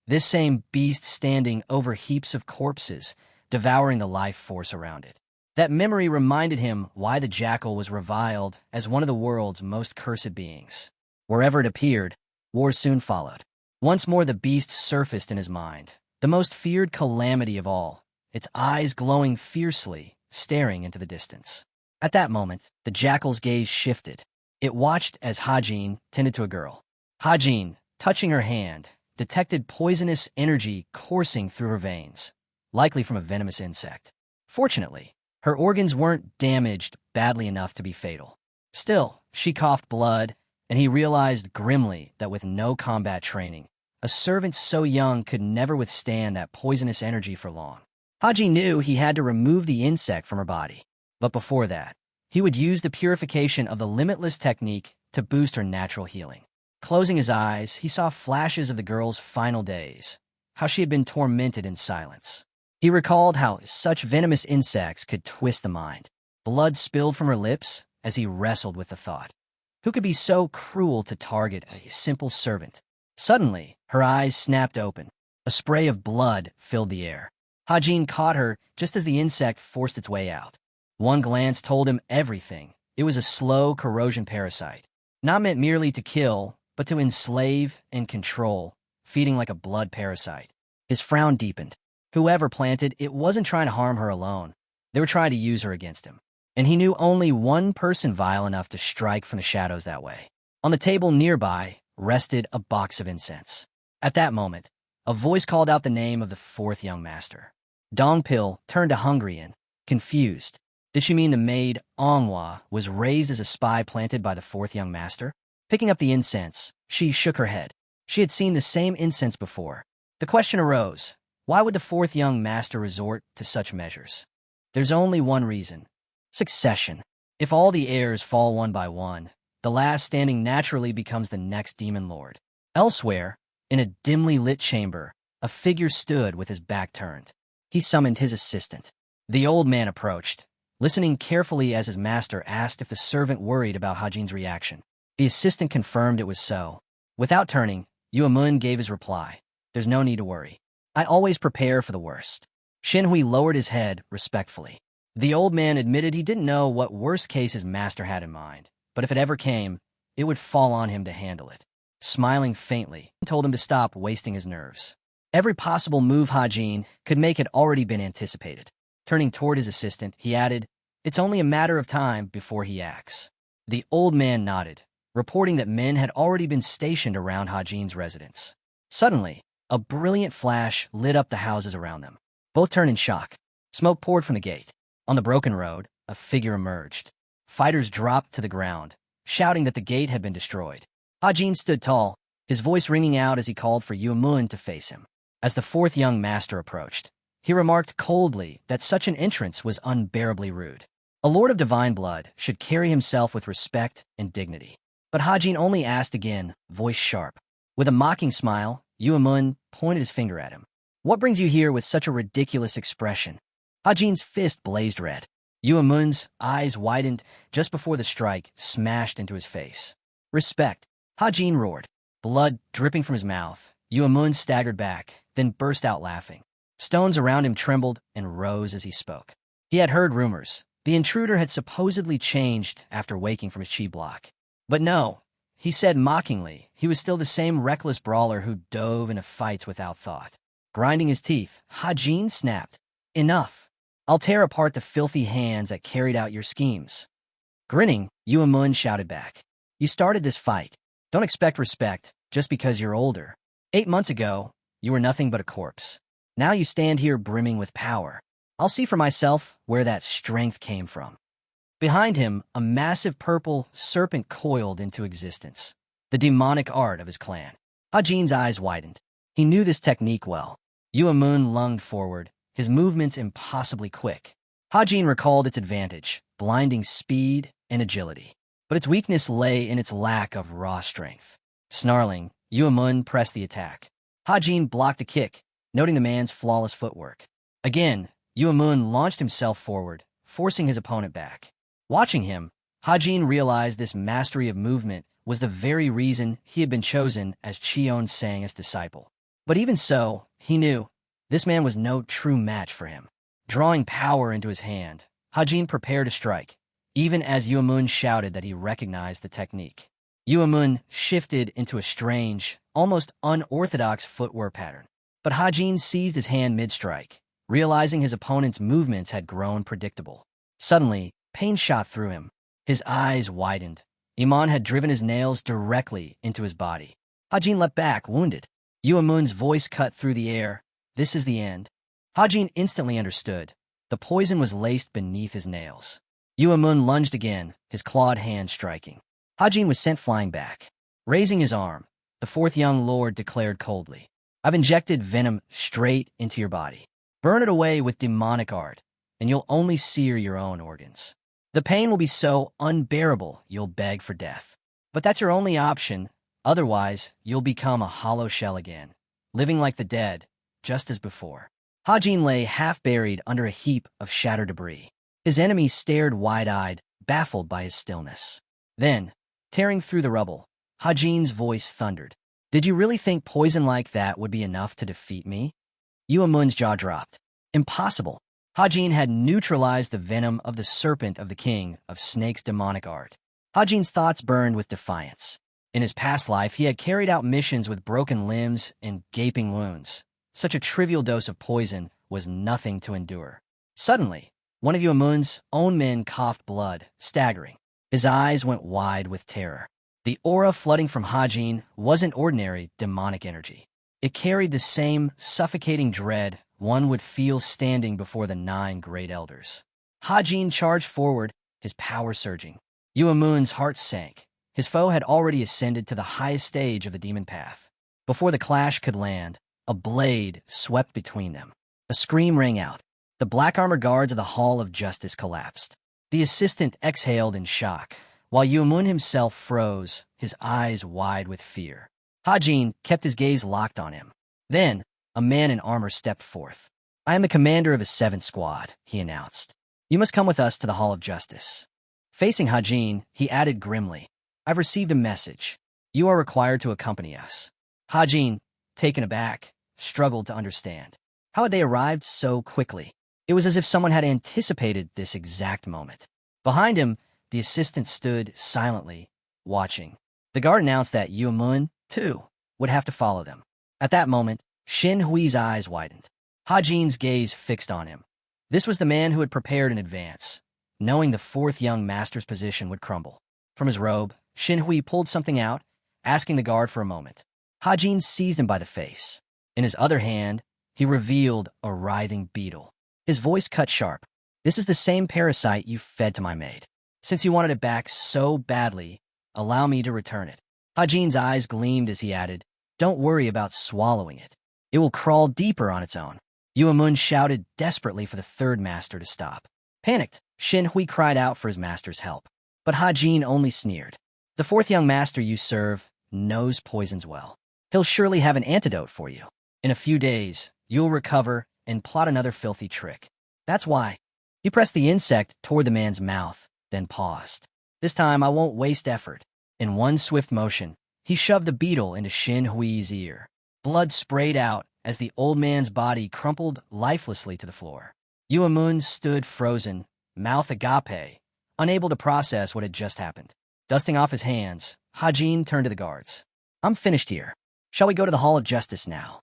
This same beast standing over heaps of corpses, devouring the life force around it. That memory reminded him why the jackal was reviled as one of the world's most cursed beings. Wherever it appeared, war soon followed. Once more the beast surfaced in his mind, the most feared calamity of all, its eyes glowing fiercely, staring into the distance. At that moment, the jackal's gaze shifted. It watched as Hajin tended to a girl. Hajin, touching her hand, detected poisonous energy coursing through her veins, likely from a venomous insect. Fortunately, her organs weren't damaged badly enough to be fatal. Still, she coughed blood, and he realized grimly that with no combat training, a servant so young could never withstand that poisonous energy for long. Haji knew he had to remove the insect from her body, but before that, he would use the purification of the limitless technique to boost her natural healing. Closing his eyes, he saw flashes of the girl's final days, how she had been tormented in silence. He recalled how such venomous insects could twist the mind. Blood spilled from her lips as he wrestled with the thought. Who could be so cruel to target a simple servant? Suddenly, her eyes snapped open. A spray of blood filled the air. Hajin caught her just as the insect forced its way out. One glance told him everything. It was a slow corrosion parasite, not meant merely to kill, but to enslave and control, feeding like a blood parasite. His frown deepened. Whoever planted it wasn't trying to harm her alone. They were trying to use her against him. And he knew only one person vile enough to strike from the shadows that way. On the table nearby rested a box of incense. At that moment, a voice called out the name of the fourth young master. Dongpil turned to Hong Yurin, confused. Did she mean the maid, Manhwa, was raised as a spy planted by the fourth young master? Picking up the incense, she shook her head. She had seen the same incense before. The question arose, why would the fourth young master resort to such measures? There's only one reason. Succession. If all the heirs fall one by one, the last standing naturally becomes the next demon lord. Elsewhere, in a dimly lit chamber, a figure stood with his back turned. He summoned his assistant. The old man approached, listening carefully as his master asked if the servant worried about Hajin's reaction. The assistant confirmed it was so. Without turning, Yimun gave his reply. There's no need to worry. I always prepare for the worst. Shinhui lowered his head respectfully. The old man admitted he didn't know what worst case his master had in mind, but if it ever came, it would fall on him to handle it. Smiling faintly, he told him to stop wasting his nerves. Every possible move Hajin could make had already been anticipated. Turning toward his assistant, he added, "It's only a matter of time before he acts." The old man nodded, reporting that men had already been stationed around Hajin's residence. Suddenly, a brilliant flash lit up the houses around them. Both turned in shock. Smoke poured from the gate. On the broken road, a figure emerged. Fighters dropped to the ground, shouting that the gate had been destroyed. Hajin stood tall, his voice ringing out as he called for Yimun to face him. As the fourth young master approached, he remarked coldly that such an entrance was unbearably rude. A lord of divine blood should carry himself with respect and dignity. But Hajin only asked again, voice sharp. With a mocking smile, Yimun pointed his finger at him. "What brings you here with such a ridiculous expression?" Hajin's fist blazed red. Yimun's eyes widened just before the strike smashed into his face. "Respect," Hajin roared. Blood dripping from his mouth, Yimun staggered back, then burst out laughing. Stones around him trembled and rose as he spoke. He had heard rumors. The intruder had supposedly changed after waking from his chi block. But no, he said mockingly, he was still the same reckless brawler who dove into fights without thought. Grinding his teeth, Hajin snapped, "Enough. I'll tear apart the filthy hands that carried out your schemes." Grinning, Yimun shouted back, "You started this fight. Don't expect respect just because you're older. 8 months ago, you were nothing but a corpse. Now you stand here brimming with power. I'll see for myself where that strength came from." Behind him, a massive purple serpent coiled into existence, the demonic art of his clan. Hajin's eyes widened. He knew this technique well. Yimun lunged forward, his movements impossibly quick. Hajin recalled its advantage, blinding speed and agility. But its weakness lay in its lack of raw strength. Snarling, Yimun pressed the attack. Hajin blocked a kick, noting the man's flawless footwork. Again, Yimun launched himself forward, forcing his opponent back. Watching him, Hajin realized this mastery of movement was the very reason he had been chosen as Cheon Sang's disciple. But even so, he knew this man was no true match for him. Drawing power into his hand, Hajin prepared to strike, even as Yimun shouted that he recognized the technique. Yimun shifted into a strange, almost unorthodox footwear pattern. But Hajin seized his hand mid-strike, realizing his opponent's movements had grown predictable. Suddenly, pain shot through him. His eyes widened. Yimun had driven his nails directly into his body. Hajin leapt back, wounded. Yimun's voice cut through the air. "This is the end." Hajin instantly understood. The poison was laced beneath his nails. Yimun lunged again, his clawed hand striking. Hajin was sent flying back. Raising his arm, the fourth young lord declared coldly, "I've injected venom straight into your body. Burn it away with demonic art, and you'll only sear your own organs. The pain will be so unbearable you'll beg for death. But that's your only option. Otherwise, you'll become a hollow shell again, living like the dead, just as before." Hajin lay half-buried under a heap of shattered debris. His enemy stared wide-eyed, baffled by his stillness. Then, tearing through the rubble, Hajin's voice thundered, "Did you really think poison like that would be enough to defeat me?" Yimun's jaw dropped. Impossible. Hajin had neutralized the venom of the serpent of the king of Snake's demonic art. Hajin's thoughts burned with defiance. In his past life, he had carried out missions with broken limbs and gaping wounds. Such a trivial dose of poison was nothing to endure. Suddenly, one of Yimun's own men coughed blood, staggering. His eyes went wide with terror. The aura flooding from Hajin wasn't ordinary demonic energy. It carried the same suffocating dread one would feel standing before the 9 great elders. Hajin charged forward, his power surging. Yimun's heart sank. His foe had already ascended to the highest stage of the demon path. Before the clash could land, a blade swept between them. A scream rang out. The black armored guards of the Hall of Justice collapsed. The assistant exhaled in shock, while Yimun himself froze, his eyes wide with fear. Hajin kept his gaze locked on him. Then, a man in armor stepped forth. "I am the commander of a 7th squad," he announced. "You must come with us to the Hall of Justice." Facing Hajin, he added grimly, "I've received a message. You are required to accompany us." Hajin, taken aback, struggled to understand. How had they arrived so quickly? It was as if someone had anticipated this exact moment. Behind him, the assistant stood silently, watching. The guard announced that Yimun, too, would have to follow them. At that moment, Shin Hui's eyes widened. Hajin's gaze fixed on him. This was the man who had prepared in advance, knowing the fourth young master's position would crumble. From his robe, Shin Hui pulled something out, asking the guard for a moment. Hajin seized him by the face. In his other hand, he revealed a writhing beetle. His voice cut sharp. This is the same parasite you fed to my maid. Since you wanted it back so badly, allow me to return it. Hajin's eyes gleamed as he added, don't worry about swallowing it. It will crawl deeper on its own. Yimun shouted desperately for the third master to stop. Panicked, Shin Hui cried out for his master's help. But Hajin only sneered. The fourth young master you serve knows poisons well. He'll surely have an antidote for you. In a few days, you'll recover and plot another filthy trick. That's why. He pressed the insect toward the man's mouth, then paused. This time I won't waste effort. In one swift motion, he shoved the beetle into Shin Hui's ear. Blood sprayed out as the old man's body crumpled lifelessly to the floor. Yimun stood frozen, mouth agape, unable to process what had just happened. Dusting off his hands, Hajin turned to the guards. I'm finished here. Shall we go to the Hall of Justice now?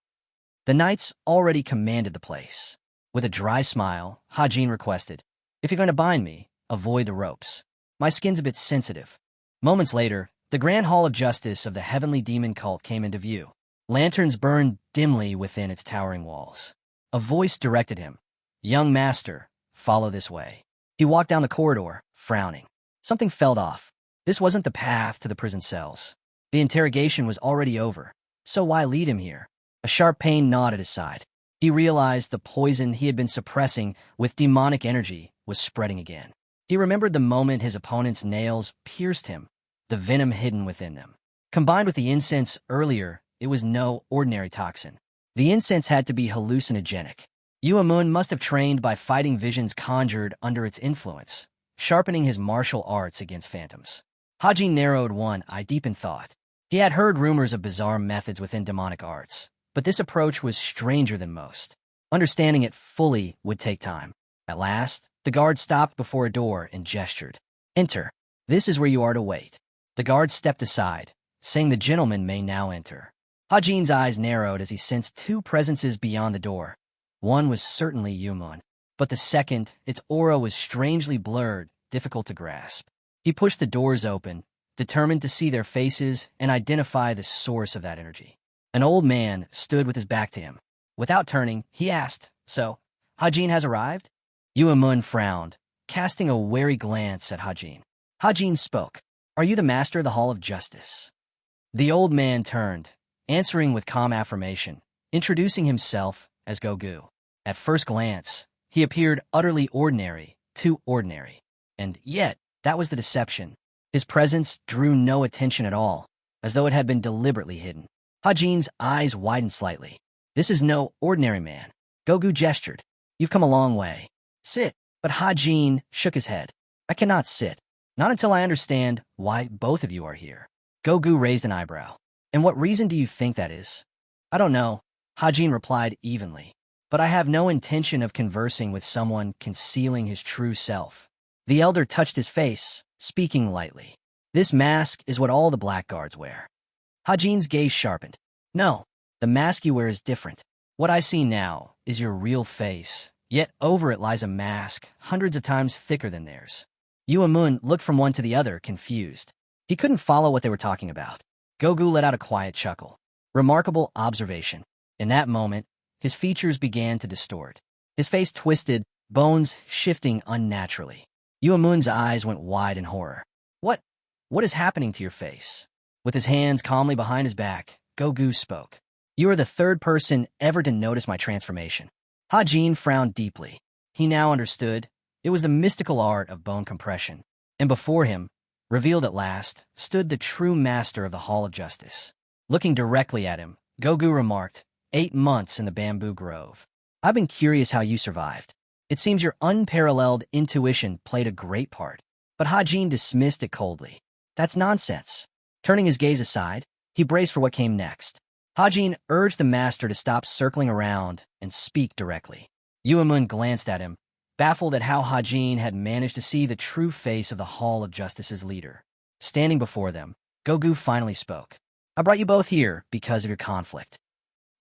The knights already commanded the place. With a dry smile, Hajin requested, if you're going to bind me, avoid the ropes. My skin's a bit sensitive. Moments later, the Grand Hall of Justice of the Heavenly Demon Cult came into view. Lanterns burned dimly within its towering walls. A voice directed him. Young master, follow this way. He walked down the corridor, frowning. Something felt off. This wasn't the path to the prison cells. The interrogation was already over, so why lead him here? A sharp pain gnawed at his side. He realized the poison he had been suppressing with demonic energy was spreading again. He remembered the moment his opponent's nails pierced him, the venom hidden within them. Combined with the incense earlier, it was no ordinary toxin. The incense had to be hallucinogenic. Yimun must have trained by fighting visions conjured under its influence, sharpening his martial arts against phantoms. Hajin narrowed one eye deep in thought. He had heard rumors of bizarre methods within demonic arts, but this approach was stranger than most. Understanding it fully would take time. At last, the guard stopped before a door and gestured. Enter. This is where you are to wait. The guard stepped aside, saying the gentleman may now enter. Hajin's eyes narrowed as he sensed two presences beyond the door. One was certainly Yimun, but the second, its aura was strangely blurred, difficult to grasp. He pushed the doors open, determined to see their faces and identify the source of that energy. An old man stood with his back to him. Without turning, he asked, so, Hajin has arrived? Yimun frowned, casting a wary glance at Hajin. Hajin spoke. Are you the master of the Hall of Justice? The old man turned, answering with calm affirmation, introducing himself as Gogu. At first glance, he appeared utterly ordinary, too ordinary. And yet, that was the deception. His presence drew no attention at all, as though it had been deliberately hidden. Hajin's eyes widened slightly. This is no ordinary man. Gogu gestured. You've come a long way. Sit. But Hajin shook his head. I cannot sit. Not until I understand why both of you are here. Gogu raised an eyebrow. And what reason do you think that is? I don't know, Hajin replied evenly. But I have no intention of conversing with someone concealing his true self. The elder touched his face, speaking lightly. This mask is what all the blackguards wear. Hajin's gaze sharpened. No, the mask you wear is different. What I see now is your real face, yet over it lies a mask hundreds of times thicker than theirs. Yimun looked from one to the other, confused. He couldn't follow what they were talking about. Gogu let out a quiet chuckle. Remarkable observation. In that moment, his features began to distort. His face twisted, bones shifting unnaturally. Yimun's eyes went wide in horror. What is happening to your face? With his hands calmly behind his back, Gogu spoke. You are the third person ever to notice my transformation. Hajin frowned deeply. He now understood. It was the mystical art of bone compression. And before him, revealed at last, stood the true master of the Hall of Justice. Looking directly at him, Gogu remarked, 8 months in the bamboo grove. I've been curious how you survived. It seems your unparalleled intuition played a great part. But Hajin dismissed it coldly. That's nonsense. Turning his gaze aside, he braced for what came next. Hajin urged the master to stop circling around and speak directly. Yimun glanced at him, baffled at how Hajin had managed to see the true face of the Hall of Justice's leader. Standing before them, Gogu finally spoke. I brought you both here because of your conflict.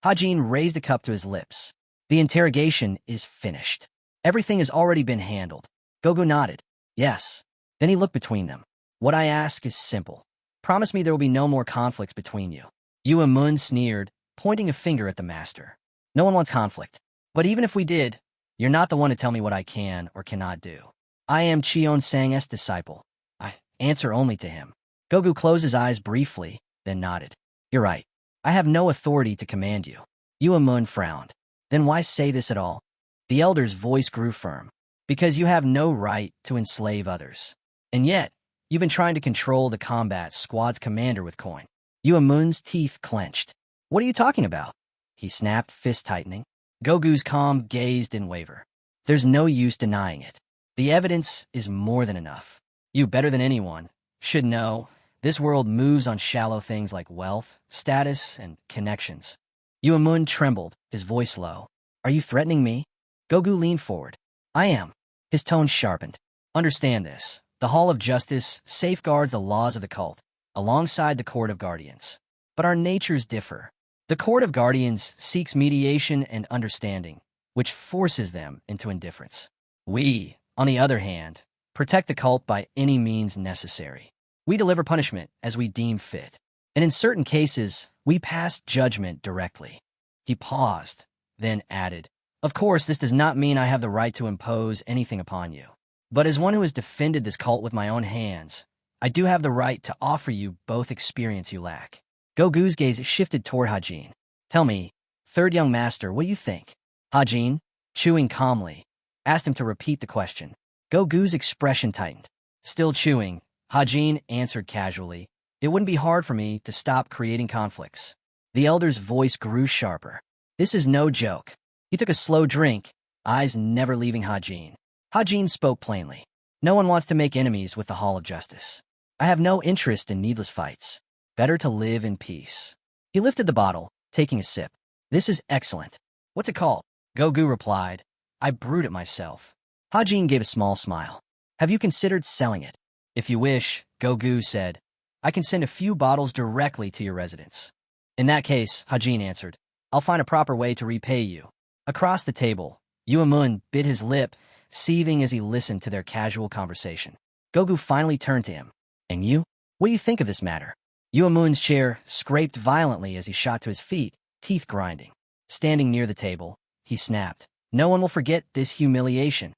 Hajin raised a cup to his lips. The interrogation is finished. Everything has already been handled. Gogu nodded. Yes. Then he looked between them. What I ask is simple. Promise me there will be no more conflicts between you. Yimun sneered, pointing a finger at the master. No one wants conflict. But even if we did, you're not the one to tell me what I can or cannot do. I am Cheon Sang's disciple. I answer only to him. Gogu closed his eyes briefly, then nodded. You're right. I have no authority to command you. Yimun frowned. Then why say this at all? The elder's voice grew firm. Because you have no right to enslave others. And yet, you've been trying to control the combat squad's commander with coin. Yimun's teeth clenched. What are you talking about? He snapped, fist tightening. Gogu's calm gazed in waver. There's no use denying it. The evidence is more than enough. You, better than anyone, should know this world moves on shallow things like wealth, status, and connections. Yimun trembled, his voice low. Are you threatening me? Gogu leaned forward. I am. His tone sharpened. Understand this. The Hall of Justice safeguards the laws of the cult, alongside the Court of Guardians. But our natures differ. The Court of Guardians seeks mediation and understanding, which forces them into indifference. We, on the other hand, protect the cult by any means necessary. We deliver punishment as we deem fit, and in certain cases, we pass judgment directly. He paused, then added, Of course, this does not mean I have the right to impose anything upon you. But as one who has defended this cult with my own hands, I do have the right to offer you both experience you lack. Gogu's gaze shifted toward Hajin. Tell me, third young master, what do you think? Hajin, chewing calmly, asked him to repeat the question. Gogu's expression tightened. Still chewing, Hajin answered casually, It wouldn't be hard for me to stop creating conflicts. The elder's voice grew sharper. This is no joke. He took a slow drink, eyes never leaving Hajin. Hajin spoke plainly. No one wants to make enemies with the Hall of Justice. I have no interest in needless fights. Better to live in peace. He lifted the bottle, taking a sip. This is excellent. What's it called? Gogu replied. I brewed it myself. Hajin gave a small smile. Have you considered selling it? If you wish, Gogu said, I can send a few bottles directly to your residence. In that case, Hajin answered, I'll find a proper way to repay you. Across the table, Yimun bit his lip, seething as he listened to their casual conversation. Gogu finally turned to him. And you? What do you think of this matter? Yimun's chair scraped violently as he shot to his feet, teeth grinding. Standing near the table, he snapped. No one will forget this humiliation.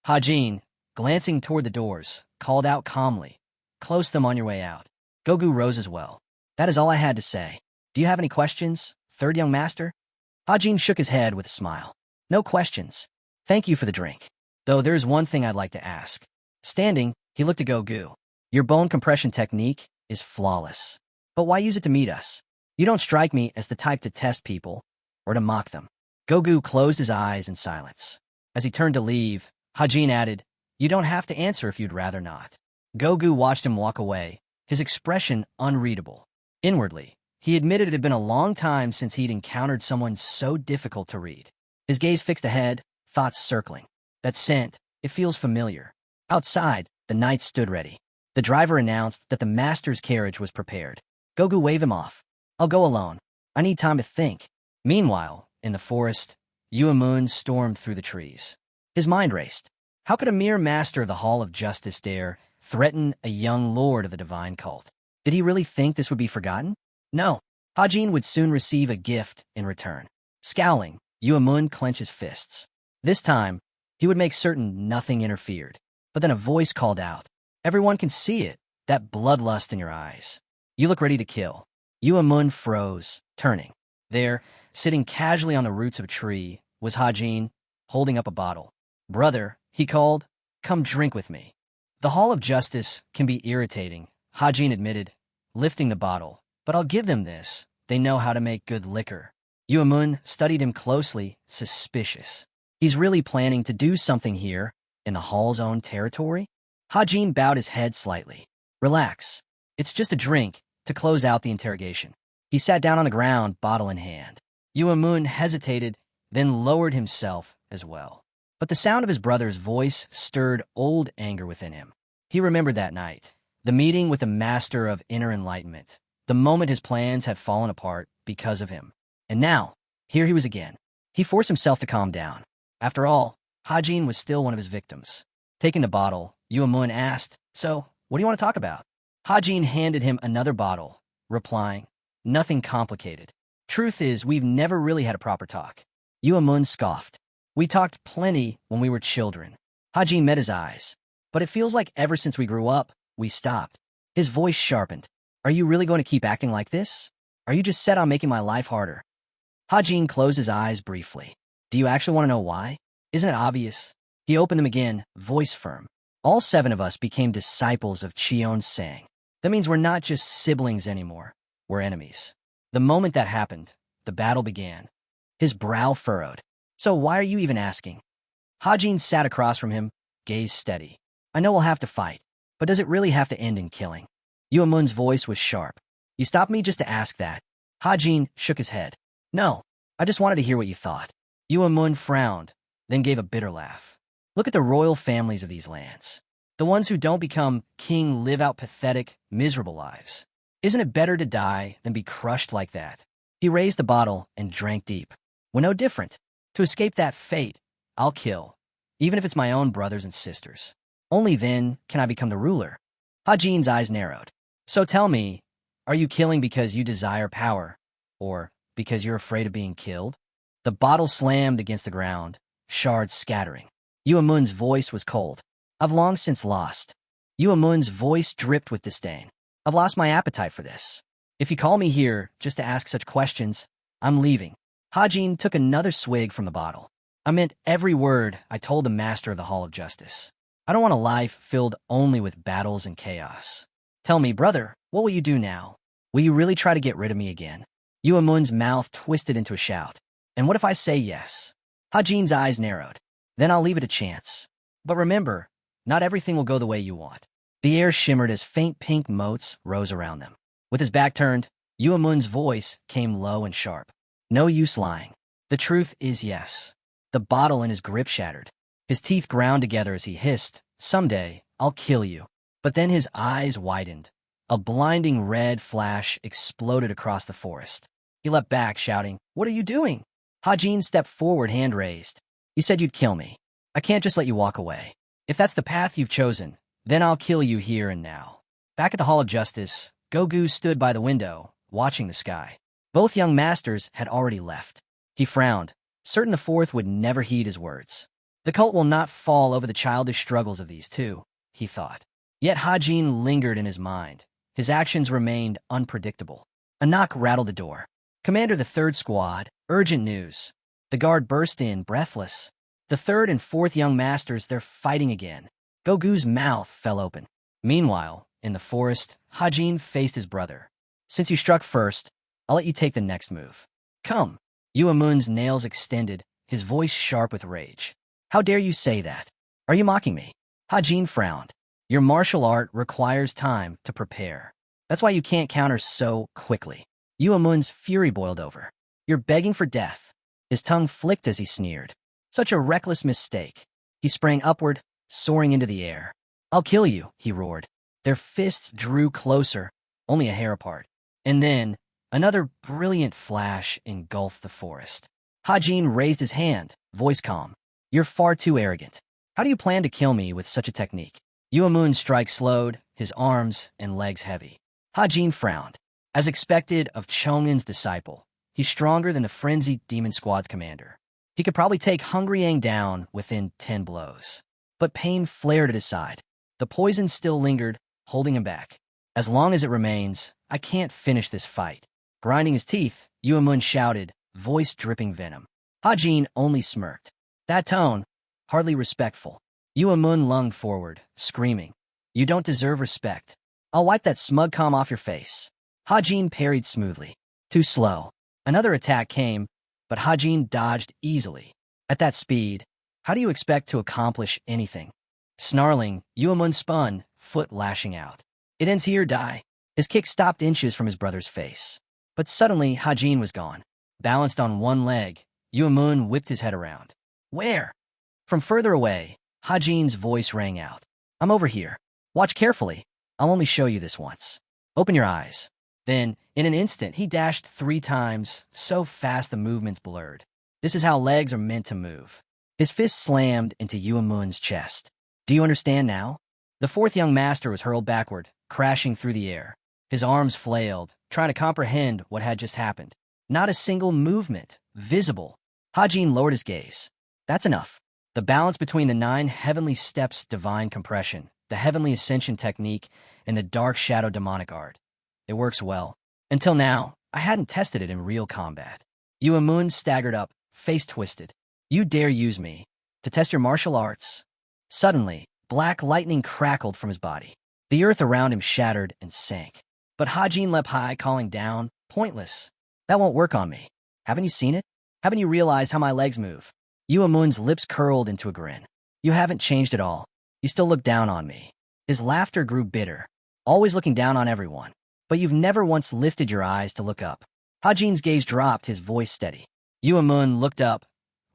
Hajin, glancing toward the doors, called out calmly. Close them on your way out. Gogu rose as well. That is all I had to say. Do you have any questions, third young master? Hajin shook his head with a smile. No questions. Thank you for the drink. Though there's one thing I'd like to ask. Standing, he looked at Gogu. Your bone compression technique is flawless. But why use it to meet us? You don't strike me as the type to test people or to mock them. Gogu closed his eyes in silence. As he turned to leave, Hajin added, You don't have to answer if you'd rather not. Gogu watched him walk away, his expression unreadable. Inwardly, he admitted it had been a long time since he'd encountered someone so difficult to read. His gaze fixed ahead, thoughts circling. That scent, it feels familiar. Outside, the knights stood ready. The driver announced that the master's carriage was prepared. Gogu waved him off. I'll go alone. I need time to think. Meanwhile, in the forest, Yimun stormed through the trees. His mind raced. How could a mere master of the Hall of Justice dare threaten a young lord of the divine cult? Did he really think this would be forgotten? No. Hajin would soon receive a gift in return. Scowling, Yimun clenched his fists. This time, he would make certain nothing interfered. But then a voice called out. Everyone can see it, that bloodlust in your eyes. You look ready to kill. Yimun froze, turning. There, sitting casually on the roots of a tree, was Hajin, holding up a bottle. Brother, he called, come drink with me. The Hall of Justice can be irritating, Hajin admitted, lifting the bottle. But I'll give them this. They know how to make good liquor. Yimun studied him closely, suspicious. He's really planning to do something here, in the Hall's own territory? Hajin bowed his head slightly. Relax. It's just a drink, to close out the interrogation. He sat down on the ground, bottle in hand. Yimun hesitated, then lowered himself as well. But the sound of his brother's voice stirred old anger within him. He remembered that night, the meeting with the master of inner enlightenment, the moment his plans had fallen apart because of him. And now, Here he was again. He forced himself to calm down. After all, Hajin was still one of his victims. Taking the bottle, Yimun asked, "So, what do you want to talk about?" Hajin handed him another bottle, replying, "Nothing complicated. Truth is, we've never really had a proper talk." Yimun scoffed. "We talked plenty when we were children." Hajin met his eyes. "But it feels like ever since we grew up, we stopped." His voice sharpened. "Are you really going to keep acting like this? Are you just set on making my life harder?" Hajin closed his eyes briefly. "Do you actually want to know why? Isn't it obvious?" He opened them again, voice firm. "All 7 of us became disciples of Cheon Sang. That means we're not just siblings anymore. We're enemies." The moment that happened, the battle began. His brow furrowed. "So why are you even asking?" Hajin sat across from him, gaze steady. "I know we'll have to fight, but does it really have to end in killing?" Yuamun's voice was sharp. "You stopped me just to ask that." Hajin shook his head. "No, I just wanted to hear what you thought." Yuamun frowned, then gave a bitter laugh. "Look at the royal families of these lands. The ones who don't become king live out pathetic, miserable lives. Isn't it better to die than be crushed like that?" He raised the bottle and drank deep. "We're no different. To escape that fate, I'll kill, even if it's my own brothers and sisters. Only then can I become the ruler." Hajin's eyes narrowed. "So tell me, are you killing because you desire power, or because you're afraid of being killed?" The bottle slammed against the ground, shards scattering. Yuamun's voice was cold. "I've long since lost." Yuamun's voice dripped with disdain. "I've lost my appetite for this. If you call me here just to ask such questions, I'm leaving." Hajin took another swig from the bottle. "I meant every word I told the master of the Hall of Justice. I don't want a life filled only with battles and chaos. Tell me, brother, what will you do now? Will you really try to get rid of me again?" Yuamun's mouth twisted into a shout. "And what if I say yes?" Hajin's eyes narrowed. "Then I'll leave it a chance. But remember, not everything will go the way you want." The air shimmered as faint pink motes rose around them. With his back turned, Yuamun's voice came low and sharp. "No use lying. The truth is yes." The bottle in his grip shattered. His teeth ground together as he hissed, "Someday, I'll kill you." But then his eyes widened. A blinding red flash exploded across the forest. He leapt back, shouting, "What are you doing?" Hajin stepped forward, hand raised. "You said you'd kill me. I can't just let you walk away. If that's the path you've chosen, then I'll kill you here and now." Back at the Hall of Justice, Gogu stood by the window, watching the sky. Both young masters had already left. He frowned, certain the 4th would never heed his words. The cult will not fall over the childish struggles of these 2, he thought. Yet Hajin lingered in his mind. His actions remained unpredictable. A knock rattled the door. "Commander, the 3rd Squad, urgent news." The guard burst in, breathless. The 3rd and 4th young masters, they're fighting again. Gogu's mouth fell open. Meanwhile, in the forest, Hajin faced his brother. "Since you struck first, I'll let you take the next move. Come." Yuamun's nails extended, his voice sharp with rage. "How dare you say that? Are you mocking me?" Hajin frowned. "Your martial art requires time to prepare. That's why you can't counter so quickly." Yuamun's fury boiled over. "You're begging for death." His tongue flicked as he sneered. Such a reckless mistake. He sprang upward, soaring into the air. "I'll kill you," he roared. Their fists drew closer, only a hair apart. And then, another brilliant flash engulfed the forest. Hajin raised his hand, voice calm. "You're far too arrogant. How do you plan to kill me with such a technique?" Yuamun's strike slowed, his arms and legs heavy. Hajin frowned. As expected of Chongyun's disciple, he's stronger than the frenzied Demon Squad's commander. He could probably take Hungry Yang down within 10 blows. But pain flared at his side. The poison still lingered, holding him back. "As long as it remains, I can't finish this fight." Grinding his teeth, Yuamun shouted, voice dripping venom. Hajin only smirked. That tone, hardly respectful. Yuamun lunged forward, screaming, "You don't deserve respect. I'll wipe that smug calm off your face." Hajin parried smoothly. Too slow. Another attack came, but Hajin dodged easily. At that speed, how do you expect to accomplish anything? Snarling, Yuamun spun, foot lashing out. "It ends here, die." His kick stopped inches from his brother's face. But suddenly, Hajin was gone. Balanced on one leg, Yuamun whipped his head around. "Where?" From further away, Hajin's voice rang out. "I'm over here. Watch carefully. I'll only show you this once. Open your eyes." Then, in an instant, he dashed 3 times, so fast the movements blurred. This is how legs are meant to move. His fist slammed into Yimun's chest. Do you understand now? The fourth young master was hurled backward, crashing through the air. His arms flailed, trying to comprehend what had just happened. Not a single movement, visible. Hajin lowered his gaze. That's enough. The balance between the 9 heavenly steps divine compression, the heavenly ascension technique, and the dark shadow demonic art. It works well. Until now, I hadn't tested it in real combat. Yimun staggered up, face twisted. You dare use me to test your martial arts? Suddenly, black lightning crackled from his body. The earth around him shattered and sank. But Hajin leapt high, calling down, pointless. That won't work on me. Haven't you seen it? Haven't you realized how my legs move? Yimun's lips curled into a grin. You haven't changed at all. You still look down on me. His laughter grew bitter, always looking down on everyone. But you've never once lifted your eyes to look up. Hajin's gaze dropped, his voice steady. Yimun looked up,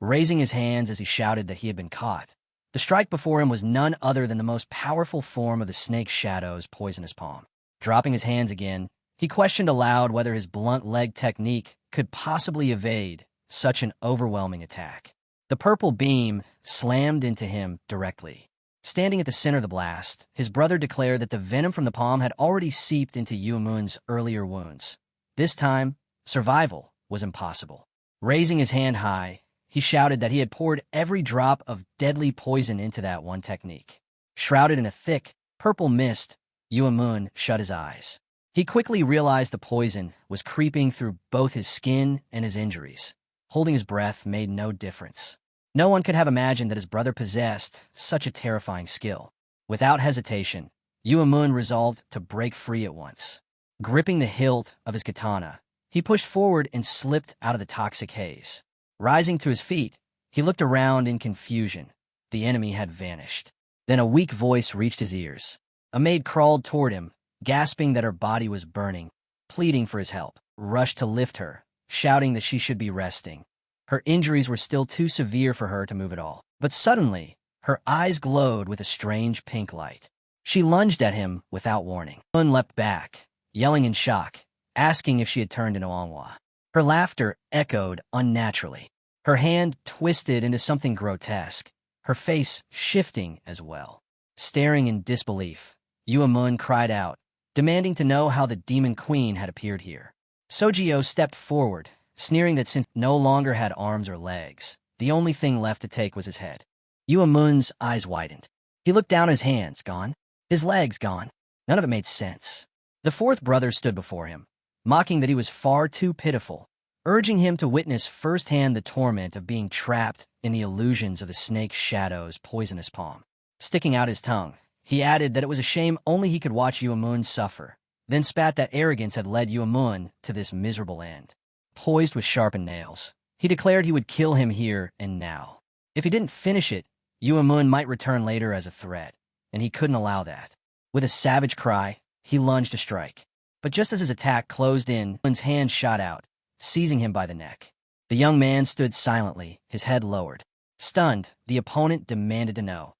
raising his hands as he shouted that he had been caught. The strike before him was none other than the most powerful form of the snake shadow's poisonous palm. Dropping his hands again, he questioned aloud whether his blunt leg technique could possibly evade such an overwhelming attack. The purple beam slammed into him directly. Standing at the center of the blast, his brother declared that the venom from the palm had already seeped into Yimun's earlier wounds. This time, survival was impossible. Raising his hand high, he shouted that he had poured every drop of deadly poison into that one technique. Shrouded in a thick, purple mist, Yimun shut his eyes. He quickly realized the poison was creeping through both his skin and his injuries. Holding his breath made no difference. No one could have imagined that his brother possessed such a terrifying skill. Without hesitation, Yimun resolved to break free at once. Gripping the hilt of his katana, he pushed forward and slipped out of the toxic haze. Rising to his feet, he looked around in confusion. The enemy had vanished. Then a weak voice reached his ears. A maid crawled toward him, gasping that her body was burning, pleading for his help. Rushed to lift her, shouting that she should be resting. Her injuries were still too severe for her to move at all. But suddenly, her eyes glowed with a strange pink light. She lunged at him without warning. Yimun leapt back, yelling in shock, asking if she had turned into Manhwa. Her laughter echoed unnaturally. Her hand twisted into something grotesque, her face shifting as well. Staring in disbelief, Yimun cried out, demanding to know how the demon queen had appeared here. Gio stepped forward, sneering that since no longer had arms or legs, the only thing left to take was his head. Yimun's eyes widened. He looked down at his hands, gone. His legs, gone. None of it made sense. The fourth brother stood before him, mocking that he was far too pitiful, urging him to witness firsthand the torment of being trapped in the illusions of the snake shadow's poisonous palm. Sticking out his tongue, he added that it was a shame only he could watch Yimun suffer, then spat that arrogance had led Yimun to this miserable end. Poised with sharpened nails, he declared he would kill him here and now. If he didn't finish it, Yimun might return later as a threat, and he couldn't allow that. With a savage cry, he lunged to strike. But just as his attack closed in, Yimun's hand shot out, seizing him by the neck. The young man stood silently, his head lowered. Stunned, the opponent demanded to know.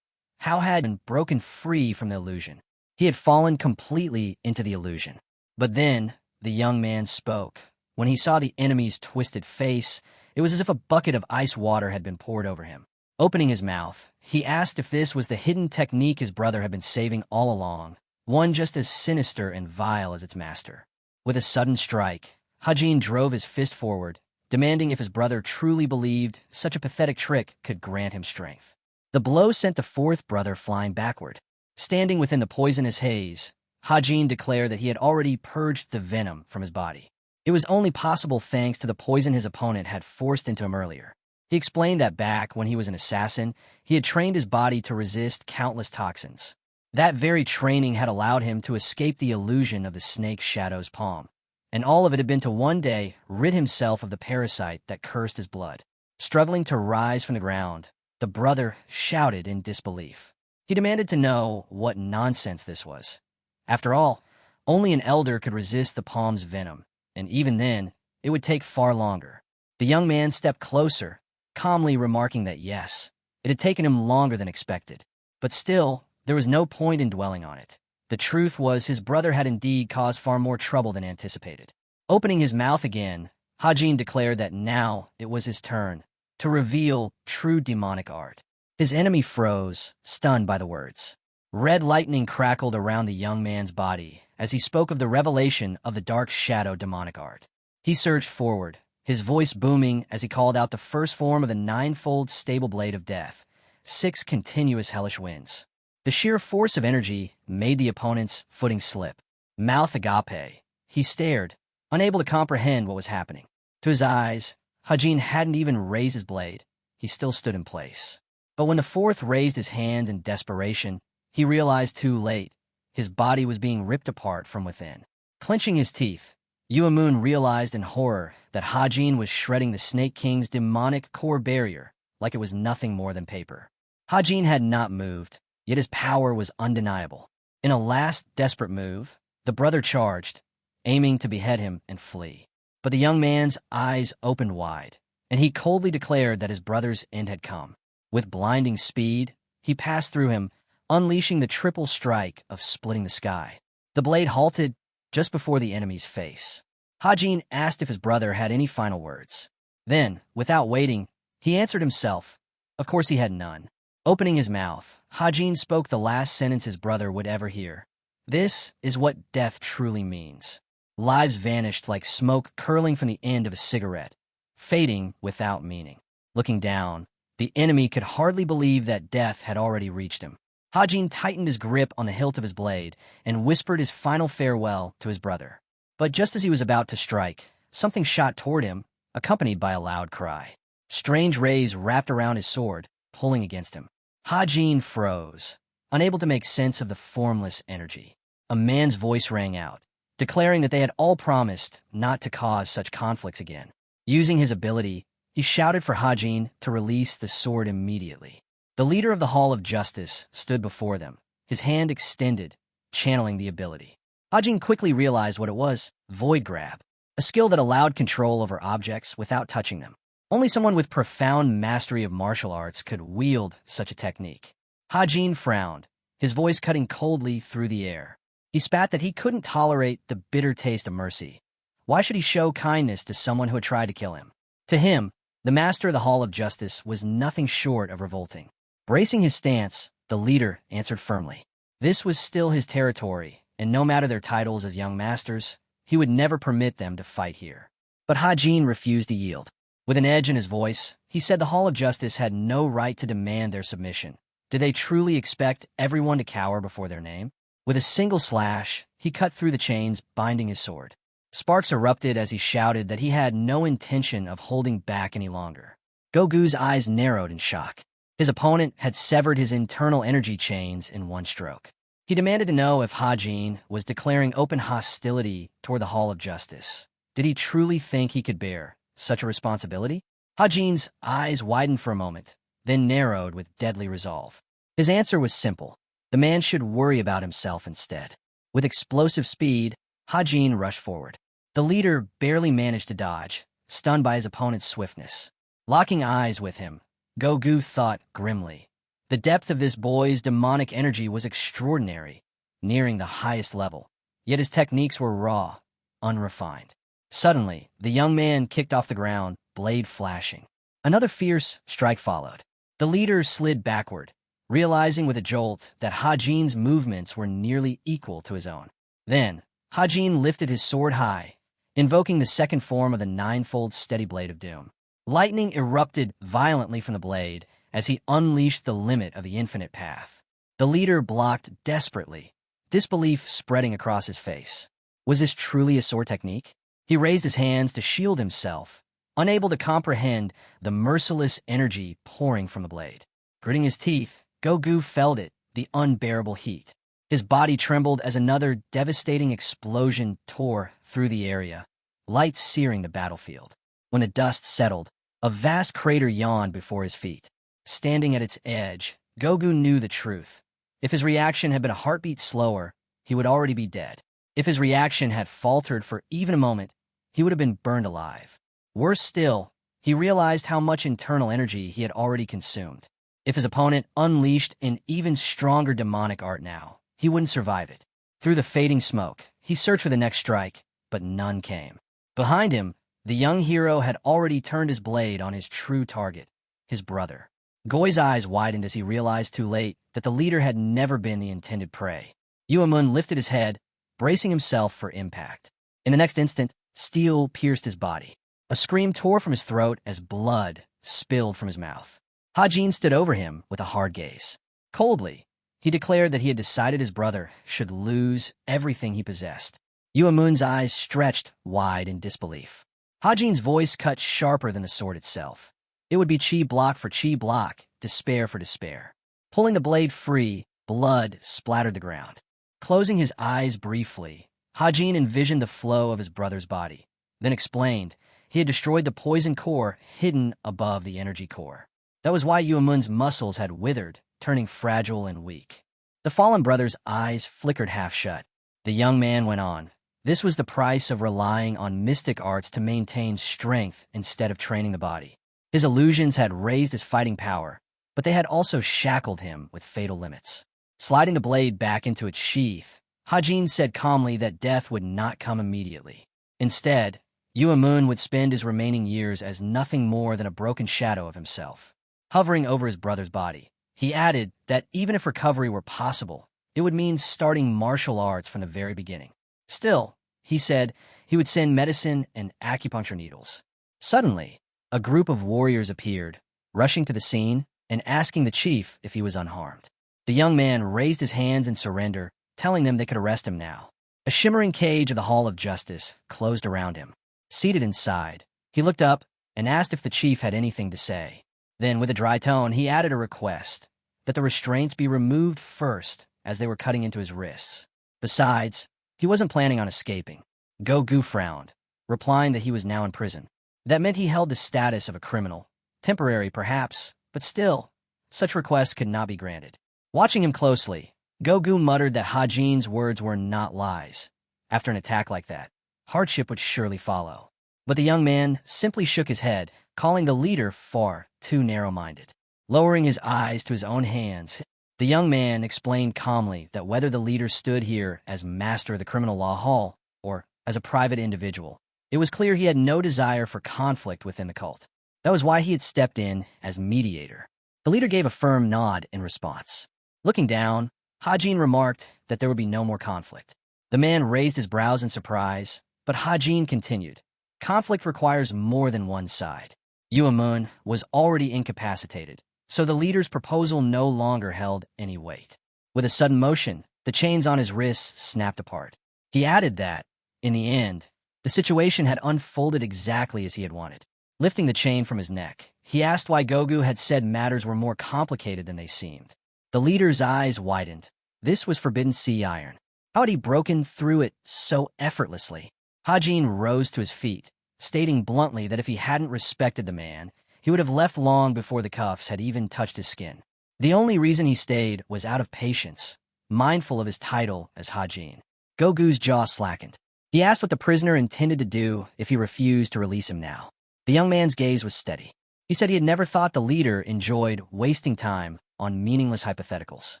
How had he been broken free from the illusion? He had fallen completely into the illusion. But then, the young man spoke. When he saw the enemy's twisted face, it was as if a bucket of ice water had been poured over him. Opening his mouth, he asked if this was the hidden technique his brother had been saving all along, one just as sinister and vile as its master. With a sudden strike, Hajin drove his fist forward, demanding if his brother truly believed such a pathetic trick could grant him strength. The blow sent the fourth brother flying backward. Standing within the poisonous haze, Hajin declared that he had already purged the venom from his body. It was only possible thanks to the poison his opponent had forced into him earlier. He explained that back when he was an assassin, he had trained his body to resist countless toxins. That very training had allowed him to escape the illusion of the snake shadow's palm. And all of it had been to one day rid himself of the parasite that cursed his blood. Struggling to rise from the ground, the brother shouted in disbelief. He demanded to know what nonsense this was. After all, only an elder could resist the palm's venom, and even then, it would take far longer. The young man stepped closer, calmly remarking that yes, it had taken him longer than expected. But still, there was no point in dwelling on it. The truth was his brother had indeed caused far more trouble than anticipated. Opening his mouth again, Hajin declared that now it was his turn to reveal true demonic art. His enemy froze, stunned by the words. Red lightning crackled around the young man's body as he spoke of the revelation of the dark shadow demonic art. He surged forward, his voice booming as he called out the first form of the ninefold stable blade of death, 6 continuous hellish winds. The sheer force of energy made the opponent's footing slip. Mouth agape, he stared, unable to comprehend what was happening. To his eyes, Hajin hadn't even raised his blade. He still stood in place. But when the fourth raised his hand in desperation, he realized too late. His body was being ripped apart from within. Clenching his teeth, Yimun realized in horror that Hajin was shredding the Snake King's demonic core barrier like it was nothing more than paper. Hajin had not moved, yet his power was undeniable. In a last desperate move, the brother charged, aiming to behead him and flee. But the young man's eyes opened wide, and he coldly declared that his brother's end had come. With blinding speed, he passed through him, unleashing the triple strike of splitting the sky. The blade halted just before the enemy's face. Hajin asked if his brother had any final words. Then, without waiting, he answered himself. Of course he had none. Opening his mouth, Hajin spoke the last sentence his brother would ever hear. This is what death truly means. Lives vanished like smoke curling from the end of a cigarette, fading without meaning. Looking down, the enemy could hardly believe that death had already reached him. Hajin tightened his grip on the hilt of his blade and whispered his final farewell to his brother. But just as he was about to strike, something shot toward him, accompanied by a loud cry. Strange rays wrapped around his sword, pulling against him. Hajin froze, unable to make sense of the formless energy. A man's voice rang out, declaring that they had all promised not to cause such conflicts again. Using his ability, he shouted for Hajin to release the sword immediately. The leader of the Hall of Justice stood before them, his hand extended, channeling the ability. Hajin quickly realized what it was: Void Grab, a skill that allowed control over objects without touching them. Only someone with profound mastery of martial arts could wield such a technique. Hajin frowned, his voice cutting coldly through the air. He spat that he couldn't tolerate the bitter taste of mercy. Why should he show kindness to someone who had tried to kill him? To him, the master of the Hall of Justice was nothing short of revolting. Bracing his stance, the leader answered firmly. This was still his territory, and no matter their titles as young masters, he would never permit them to fight here. But Hajin refused to yield. With an edge in his voice, he said the Hall of Justice had no right to demand their submission. Did they truly expect everyone to cower before their name? With a single slash, he cut through the chains binding his sword. Sparks erupted as he shouted that he had no intention of holding back any longer. Gogu's eyes narrowed in shock. His opponent had severed his internal energy chains in one stroke. He demanded to know if Hajin was declaring open hostility toward the Hall of Justice. Did he truly think he could bear such a responsibility? Hajin's eyes widened for a moment, then narrowed with deadly resolve. His answer was simple. The man should worry about himself instead. With explosive speed, Hajin rushed forward. The leader barely managed to dodge, stunned by his opponent's swiftness. Locking eyes with him, Gogu thought grimly. The depth of this boy's demonic energy was extraordinary, nearing the highest level. Yet his techniques were raw, unrefined. Suddenly, the young man kicked off the ground, blade flashing. Another fierce strike followed. The leader slid backward, realizing with a jolt that Hajin's movements were nearly equal to his own. Then, Hajin lifted his sword high, invoking the second form of the ninefold steady blade of doom. Lightning erupted violently from the blade as he unleashed the limit of the infinite path. The leader blocked desperately, disbelief spreading across his face. Was this truly a sword technique? He raised his hands to shield himself, unable to comprehend the merciless energy pouring from the blade. Gritting his teeth, Gogu felt it, the unbearable heat. His body trembled as another devastating explosion tore through the area, light searing the battlefield. When the dust settled, a vast crater yawned before his feet. Standing at its edge, Gogu knew the truth. If his reaction had been a heartbeat slower, he would already be dead. If his reaction had faltered for even a moment, he would have been burned alive. Worse still, he realized how much internal energy he had already consumed. If his opponent unleashed an even stronger demonic art now, he wouldn't survive it. Through the fading smoke, he searched for the next strike, but none came. Behind him, the young hero had already turned his blade on his true target, his brother. Goi's eyes widened as he realized too late that the leader had never been the intended prey. Yimun lifted his head, bracing himself for impact. In the next instant, steel pierced his body. A scream tore from his throat as blood spilled from his mouth. Hajin stood over him with a hard gaze. Coldly, he declared that he had decided his brother should lose everything he possessed. Yimun's eyes stretched wide in disbelief. Hajin's voice cut sharper than the sword itself. It would be chi block for chi block, despair for despair. Pulling the blade free, blood splattered the ground. Closing his eyes briefly, Hajin envisioned the flow of his brother's body, then explained he had destroyed the poison core hidden above the energy core. That was why Yimun's muscles had withered, turning fragile and weak. The fallen brother's eyes flickered half shut. The young man went on. This was the price of relying on mystic arts to maintain strength instead of training the body. His illusions had raised his fighting power, but they had also shackled him with fatal limits. Sliding the blade back into its sheath, Hajin said calmly that death would not come immediately. Instead, Yimun would spend his remaining years as nothing more than a broken shadow of himself, hovering over his brother's body. He added that even if recovery were possible, it would mean starting martial arts from the very beginning. Still, he said, he would send medicine and acupuncture needles. Suddenly, a group of warriors appeared, rushing to the scene and asking the chief if he was unharmed. The young man raised his hands in surrender, telling them they could arrest him now. A shimmering cage of the Hall of Justice closed around him. Seated inside, he looked up and asked if the chief had anything to say. Then, with a dry tone, he added a request that the restraints be removed first as they were cutting into his wrists. Besides, he wasn't planning on escaping. Go-Gu frowned, replying that he was now in prison. That meant he held the status of a criminal. Temporary, perhaps, but still, such requests could not be granted. Watching him closely, Go-Gu muttered that Hajin's words were not lies. After an attack like that, hardship would surely follow. But the young man simply shook his head, calling the leader far too narrow-minded. Lowering his eyes to his own hands, the young man explained calmly that whether the leader stood here as master of the criminal law hall or as a private individual, it was clear he had no desire for conflict within the cult. That was why he had stepped in as mediator. The leader gave a firm nod in response. Looking down, Hajin remarked that there would be no more conflict. The man raised his brows in surprise, but Hajin continued. Conflict requires more than one side. Yimun was already incapacitated, so the leader's proposal no longer held any weight. With a sudden motion, the chains on his wrists snapped apart. He added that, in the end, the situation had unfolded exactly as he had wanted. Lifting the chain from his neck, he asked why Go-Gu had said matters were more complicated than they seemed. The leader's eyes widened. This was forbidden sea iron. How had he broken through it so effortlessly? Hajin rose to his feet, stating bluntly that if he hadn't respected the man, he would have left long before the cuffs had even touched his skin. The only reason he stayed was out of patience, mindful of his title as Hajin. Go-Gu's jaw slackened. He asked what the prisoner intended to do if he refused to release him now. The young man's gaze was steady. He said he had never thought the leader enjoyed wasting time on meaningless hypotheticals.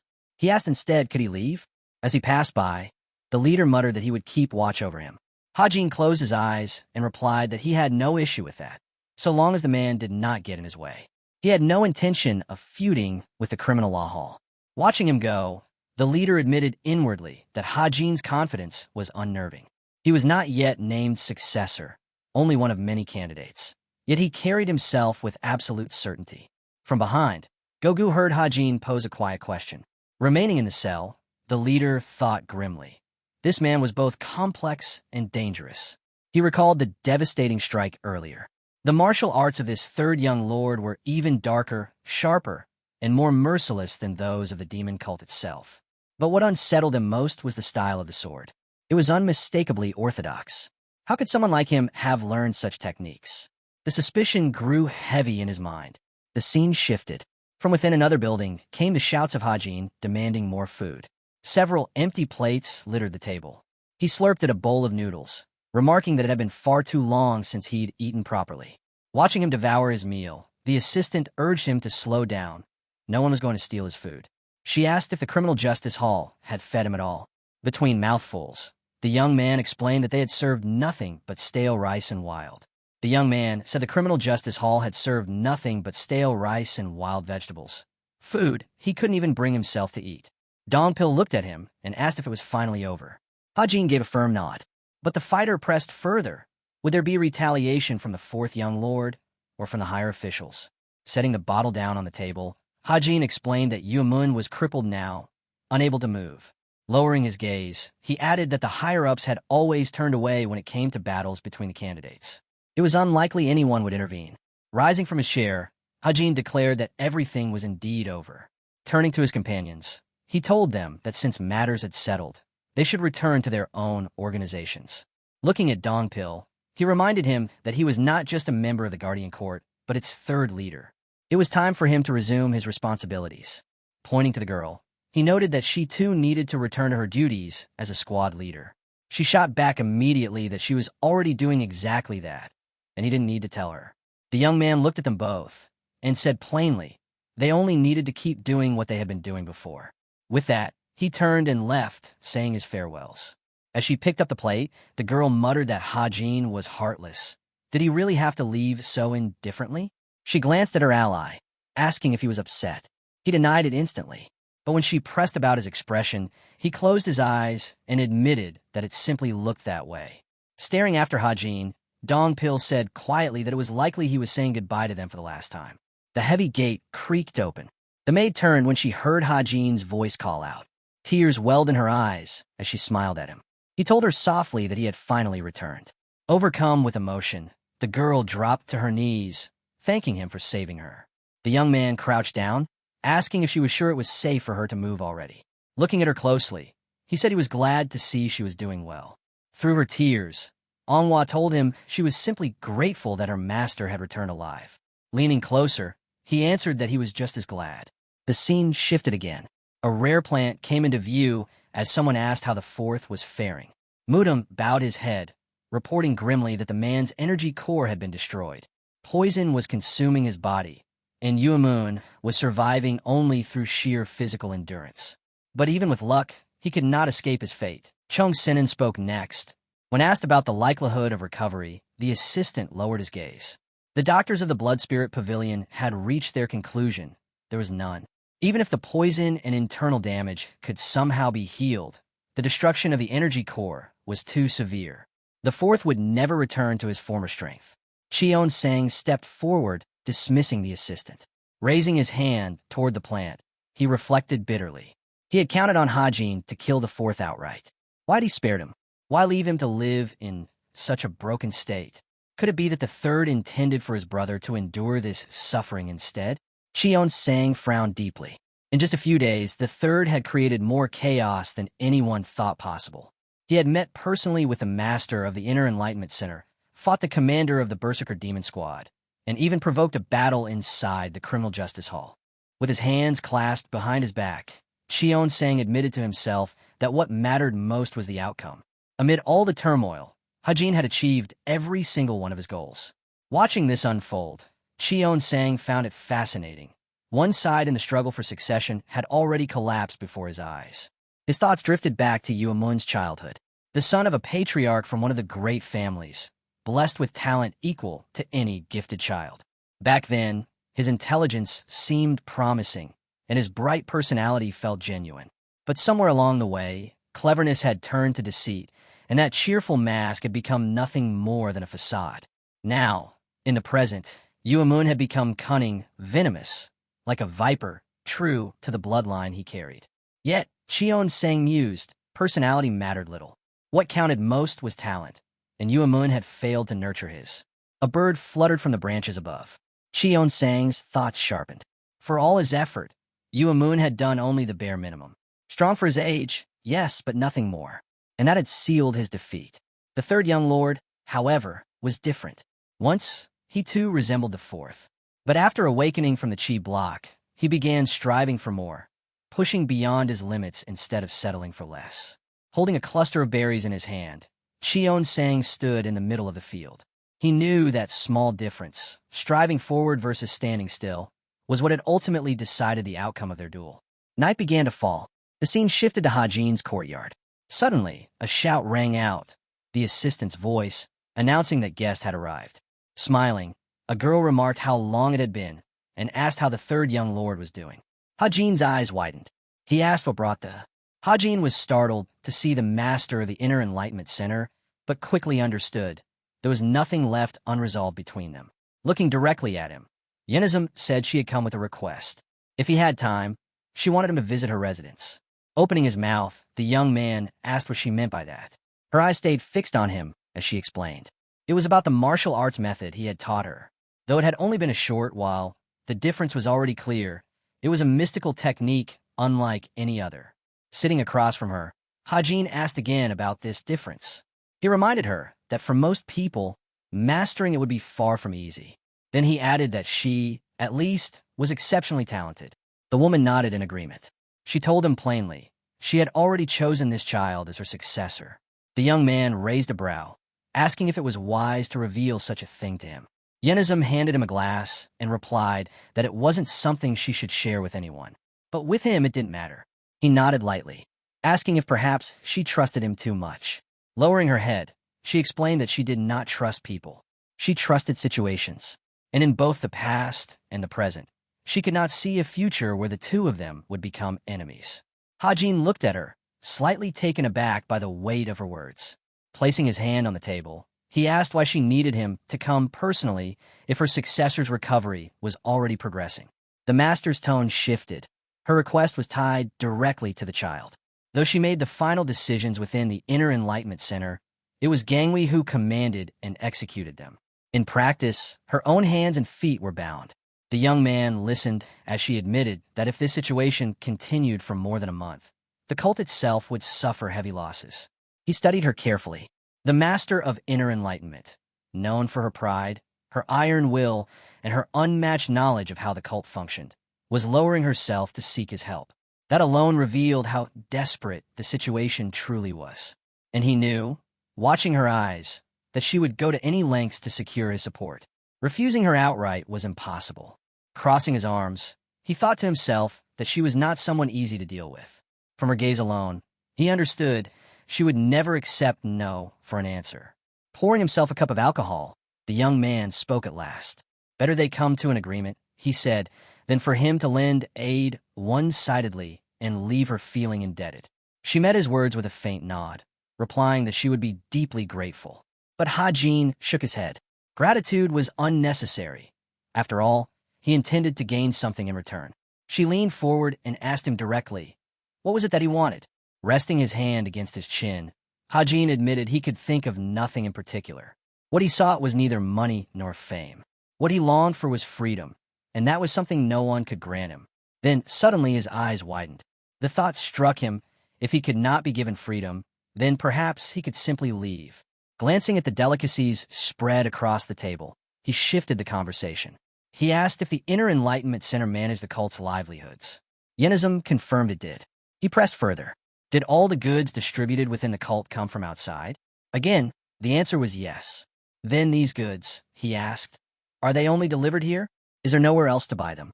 He asked instead, could he leave? As he passed by, the leader muttered that he would keep watch over him. Hajin closed his eyes and replied that he had no issue with that, so long as the man did not get in his way. He had no intention of feuding with the criminal law hall. Watching him go, the leader admitted inwardly that Hajin's confidence was unnerving. He was not yet named successor, only one of many candidates. Yet he carried himself with absolute certainty. From behind, Go-Gu heard Hajin pose a quiet question. Remaining in the cell, the leader thought grimly. This man was both complex and dangerous. He recalled the devastating strike earlier. The martial arts of this third young lord were even darker, sharper, and more merciless than those of the demon cult itself. But what unsettled him most was the style of the sword. It was unmistakably orthodox. How could someone like him have learned such techniques? The suspicion grew heavy in his mind. The scene shifted. From within another building came the shouts of Hajin demanding more food. Several empty plates littered the table. He slurped at a bowl of noodles, remarking that it had been far too long since he'd eaten properly. Watching him devour his meal, the assistant urged him to slow down. No one was going to steal his food. She asked if the criminal justice hall had fed him at all. Between mouthfuls, the young man explained that they had served nothing but stale rice and wild. The young man said the criminal justice hall had served nothing but stale rice and wild vegetables. Food he couldn't even bring himself to eat. Dongpil looked at him and asked if it was finally over. Hajin gave a firm nod. But the fighter pressed further. Would there be retaliation from the fourth young lord, or from the higher officials? Setting the bottle down on the table, Hajin explained that Yimun was crippled now, unable to move. Lowering his gaze, he added that the higher-ups had always turned away when it came to battles between the candidates. It was unlikely anyone would intervene. Rising from his chair, Hajin declared that everything was indeed over. Turning to his companions, he told them that since matters had settled, they should return to their own organizations. Looking at Dongpil, he reminded him that he was not just a member of the Guardian Court, but its third leader. It was time for him to resume his responsibilities. Pointing to the girl, he noted that she too needed to return to her duties as a squad leader. She shot back immediately that she was already doing exactly that, and he didn't need to tell her. The young man looked at them both and said plainly they only needed to keep doing what they had been doing before. With that, he turned and left, saying his farewells. As she picked up the plate, the girl muttered that Hajin was heartless. Did he really have to leave so indifferently? She glanced at her ally, asking if he was upset. He denied it instantly. But when she pressed about his expression, he closed his eyes and admitted that it simply looked that way. Staring after Hajin, Dongpil said quietly that it was likely he was saying goodbye to them for the last time. The heavy gate creaked open. The maid turned when she heard Hajin's voice call out. Tears welled in her eyes as she smiled at him. He told her softly that he had finally returned. Overcome with emotion, the girl dropped to her knees, thanking him for saving her. The young man crouched down, asking if she was sure it was safe for her to move already. Looking at her closely, he said he was glad to see she was doing well. Through her tears, Manhwa told him she was simply grateful that her master had returned alive. Leaning closer, he answered that he was just as glad. The scene shifted again. A rare plant came into view as someone asked how the fourth was faring. Mudam bowed his head, reporting grimly that the man's energy core had been destroyed. Poison was consuming his body, and Yimun was surviving only through sheer physical endurance. But even with luck, he could not escape his fate. Chung Sinin spoke next. When asked about the likelihood of recovery, the assistant lowered his gaze. The doctors of the Blood Spirit Pavilion had reached their conclusion. There was none. Even if the poison and internal damage could somehow be healed, the destruction of the energy core was too severe. The fourth would never return to his former strength. Cheon Sang stepped forward, dismissing the assistant. Raising his hand toward the plant, he reflected bitterly. He had counted on Hajin to kill the fourth outright. Why'd he spare him? Why leave him to live in such a broken state? Could it be that the third intended for his brother to endure this suffering instead? Cheon Sang frowned deeply. In just a few days, the third had created more chaos than anyone thought possible. He had met personally with the master of the Inner Enlightenment Center, fought the commander of the Berserker Demon Squad, and even provoked a battle inside the Criminal Justice Hall. With his hands clasped behind his back, Cheon Sang admitted to himself that what mattered most was the outcome. Amid all the turmoil, Hajin had achieved every single one of his goals. Watching this unfold, Cheon Sang found it fascinating. One side in the struggle for succession had already collapsed before his eyes. His thoughts drifted back to Yimun's childhood. The son of a patriarch from one of the great families, blessed with talent equal to any gifted child. Back then, his intelligence seemed promising, and his bright personality felt genuine. But somewhere along the way, cleverness had turned to deceit, and that cheerful mask had become nothing more than a facade. Now, in the present, Yimun had become cunning, venomous, like a viper, true to the bloodline he carried. Yet, Cheon Sang mused, personality mattered little. What counted most was talent, and Yimun had failed to nurture his. A bird fluttered from the branches above. Cheon Sang's thoughts sharpened. For all his effort, Yimun had done only the bare minimum. Strong for his age, yes, but nothing more. And that had sealed his defeat. The third young lord, however, was different. Once, he too resembled the fourth. But after awakening from the chi block, he began striving for more, pushing beyond his limits instead of settling for less. Holding a cluster of berries in his hand, Cheon Sang stood in the middle of the field. He knew that small difference, striving forward versus standing still, was what had ultimately decided the outcome of their duel. Night began to fall. The scene shifted to Hajin's courtyard. Suddenly, a shout rang out, the assistant's voice, announcing that guest had arrived. Smiling, a girl remarked how long it had been and asked how the third young lord was doing. Hajin's eyes widened. He asked what brought the... Hajin was startled to see the master of the Inner Enlightenment Center, but quickly understood. There was nothing left unresolved between them. Looking directly at him, Yenizum said she had come with a request. If he had time, she wanted him to visit her residence. Opening his mouth, the young man asked what she meant by that. Her eyes stayed fixed on him as she explained. It was about the martial arts method he had taught her. Though it had only been a short while, the difference was already clear. It was a mystical technique unlike any other. Sitting across from her, Hajin asked again about this difference. He reminded her that for most people, mastering it would be far from easy. Then he added that she, at least, was exceptionally talented. The woman nodded in agreement. She told him plainly, she had already chosen this child as her successor. The young man raised a brow, asking if it was wise to reveal such a thing to him. Yenizum handed him a glass and replied that it wasn't something she should share with anyone. But with him it didn't matter. He nodded lightly, asking if perhaps she trusted him too much. Lowering her head, she explained that she did not trust people. She trusted situations, and in both the past and the present, she could not see a future where the two of them would become enemies. Hajin looked at her, slightly taken aback by the weight of her words. Placing his hand on the table, he asked why she needed him to come personally if her successor's recovery was already progressing. The master's tone shifted. Her request was tied directly to the child. Though she made the final decisions within the Inner Enlightenment Center, it was Gangwei who commanded and executed them. In practice, her own hands and feet were bound. The young man listened as she admitted that if this situation continued for more than a month, the cult itself would suffer heavy losses. He studied her carefully. The master of Inner Enlightenment, known for her pride, her iron will, and her unmatched knowledge of how the cult functioned, was lowering herself to seek his help. That alone revealed how desperate the situation truly was. And he knew, watching her eyes, that she would go to any lengths to secure his support. Refusing her outright was impossible. Crossing his arms, he thought to himself that she was not someone easy to deal with. From her gaze alone, he understood she would never accept no for an answer. Pouring himself a cup of alcohol, the young man spoke at last. Better they come to an agreement, he said, than for him to lend aid one-sidedly and leave her feeling indebted. She met his words with a faint nod, replying that she would be deeply grateful. But Hajin shook his head. Gratitude was unnecessary. After all, he intended to gain something in return. She leaned forward and asked him directly, what was it that he wanted? Resting his hand against his chin, Hajin admitted he could think of nothing in particular. What he sought was neither money nor fame. What he longed for was freedom, and that was something no one could grant him. Then suddenly his eyes widened. The thought struck him, if he could not be given freedom, then perhaps he could simply leave. Glancing at the delicacies spread across the table, he shifted the conversation. He asked if the Inner Enlightenment Center managed the cult's livelihoods. Yenizum confirmed it did. He pressed further. Did all the goods distributed within the cult come from outside? Again, the answer was yes. Then these goods, he asked, are they only delivered here? Is there nowhere else to buy them?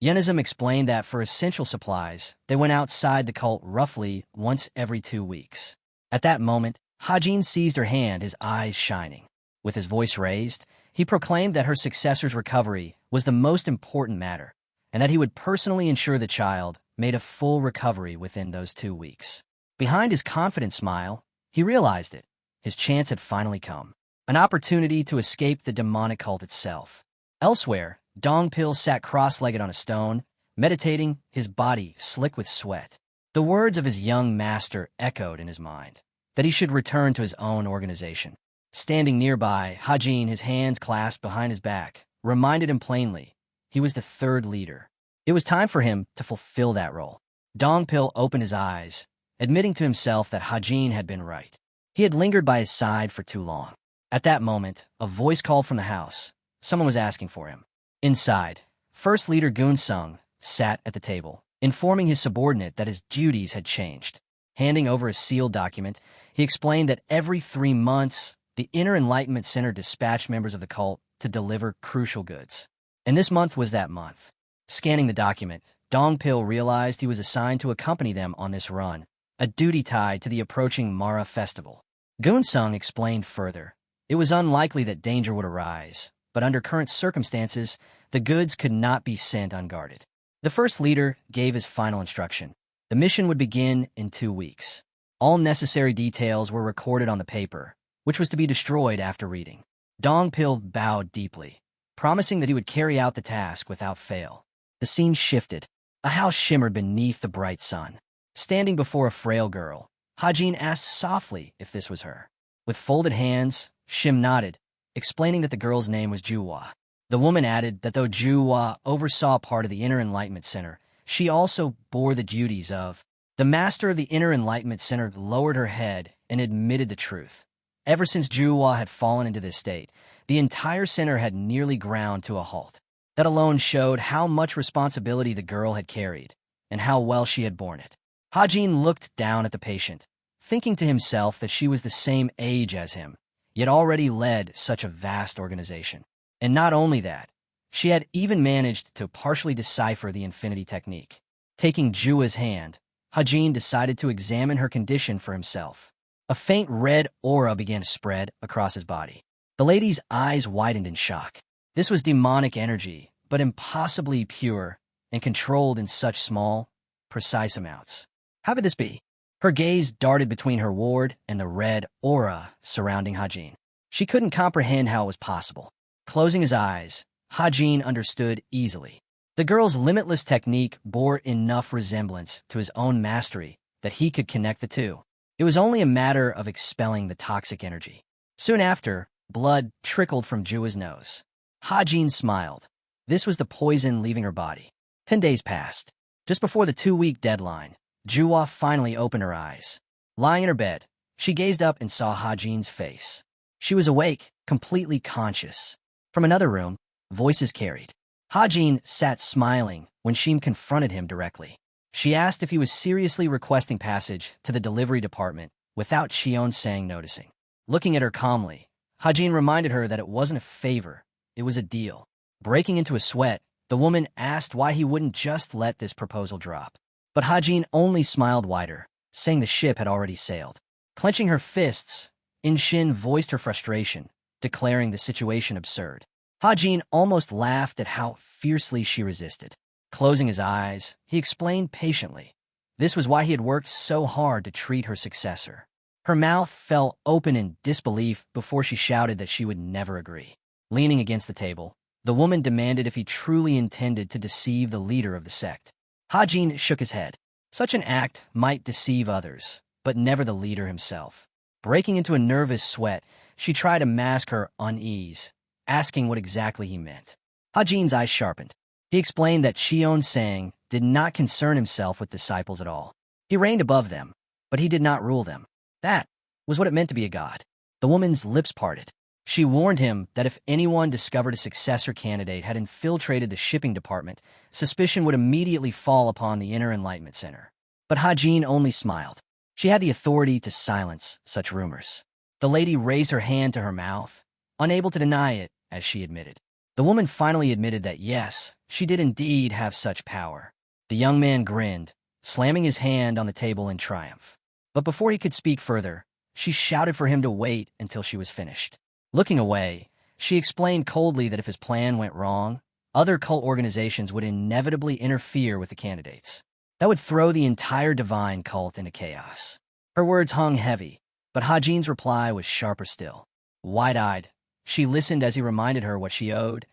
Yenizum explained that for essential supplies, they went outside the cult roughly once every 2 weeks. At that moment, Hajin seized her hand, his eyes shining. With his voice raised, he proclaimed that her successor's recovery was the most important matter, and that he would personally ensure the child made a full recovery within those 2 weeks. Behind his confident smile, he realized it. His chance had finally come. An opportunity to escape the demonic cult itself. Elsewhere, Dongpil sat cross-legged on a stone, meditating, his body slick with sweat. The words of his young master echoed in his mind, that he should return to his own organization. Standing nearby, Hajin, his hands clasped behind his back, reminded him plainly he was the third leader. It was time for him to fulfill that role. Dongpil opened his eyes, admitting to himself that Hajin had been right. He had lingered by his side for too long. At that moment, a voice called from the house. Someone was asking for him. Inside, First Leader Gunsung sat at the table, informing his subordinate that his duties had changed. Handing over a sealed document, he explained that every 3 months, the Inner Enlightenment Center dispatched members of the cult to deliver crucial goods. And this month was that month. Scanning the document, Dongpil realized he was assigned to accompany them on this run, a duty tied to the approaching Mara festival. Gunsung explained further. It was unlikely that danger would arise, but under current circumstances, the goods could not be sent unguarded. The first leader gave his final instruction. The mission would begin in 2 weeks. All necessary details were recorded on the paper, which was to be destroyed after reading. Dongpil bowed deeply, promising that he would carry out the task without fail. The scene shifted. A house shimmered beneath the bright sun. Standing before a frail girl, Hajin asked softly if this was her. With folded hands, Shim nodded, explaining that the girl's name was Juhua. The woman added that though Juhua oversaw part of the Inner Enlightenment Center, she also bore the duties of. The master of the Inner Enlightenment Center lowered her head and admitted the truth. Ever since Juhua had fallen into this state, the entire center had nearly ground to a halt. That alone showed how much responsibility the girl had carried, and how well she had borne it. Hajin looked down at the patient, thinking to himself that she was the same age as him, yet already led such a vast organization. And not only that, she had even managed to partially decipher the infinity technique. Taking Jua's hand, Hajin decided to examine her condition for himself. A faint red aura began to spread across his body. The lady's eyes widened in shock. This was demonic energy, but impossibly pure and controlled in such small, precise amounts. How could this be? Her gaze darted between her ward and the red aura surrounding Hajin. She couldn't comprehend how it was possible. Closing his eyes, Hajin understood easily. The girl's limitless technique bore enough resemblance to his own mastery that he could connect the two. It was only a matter of expelling the toxic energy. Soon after, blood trickled from Jua's nose. Hajin smiled. This was the poison leaving her body. 10 days passed. Just before the 2-week deadline, Jua finally opened her eyes. Lying in her bed, she gazed up and saw Hajin's face. She was awake, completely conscious. From another room, voices carried. Hajin sat smiling when Shim confronted him directly. She asked if he was seriously requesting passage to the delivery department without Cheon-sang noticing. Looking at her calmly, Hajin reminded her that it wasn't a favor, it was a deal. Breaking into a sweat, the woman asked why he wouldn't just let this proposal drop. But Hajin only smiled wider, saying the ship had already sailed. Clenching her fists, In-shin voiced her frustration, declaring the situation absurd. Hajin almost laughed at how fiercely she resisted. Closing his eyes, he explained patiently. This was why he had worked so hard to treat her successor. Her mouth fell open in disbelief before she shouted that she would never agree. Leaning against the table, the woman demanded if he truly intended to deceive the leader of the sect. Hajin shook his head. Such an act might deceive others, but never the leader himself. Breaking into a nervous sweat, she tried to mask her unease, asking what exactly he meant. Hajin's eyes sharpened. He explained that Cheon-sang did not concern himself with disciples at all. He reigned above them, but he did not rule them. That was what it meant to be a god. The woman's lips parted. She warned him that if anyone discovered a successor candidate had infiltrated the shipping department, suspicion would immediately fall upon the Inner Enlightenment Center. But Hajin only smiled. She had the authority to silence such rumors. The lady raised her hand to her mouth, unable to deny it, as she admitted. The woman finally admitted that yes, she did indeed have such power. The young man grinned, slamming his hand on the table in triumph. But before he could speak further, she shouted for him to wait until she was finished. Looking away, she explained coldly that if his plan went wrong, other cult organizations would inevitably interfere with the candidates. That would throw the entire divine cult into chaos. Her words hung heavy, but Hajin's reply was sharper still. Wide-eyed, she listened as he reminded her what she owed.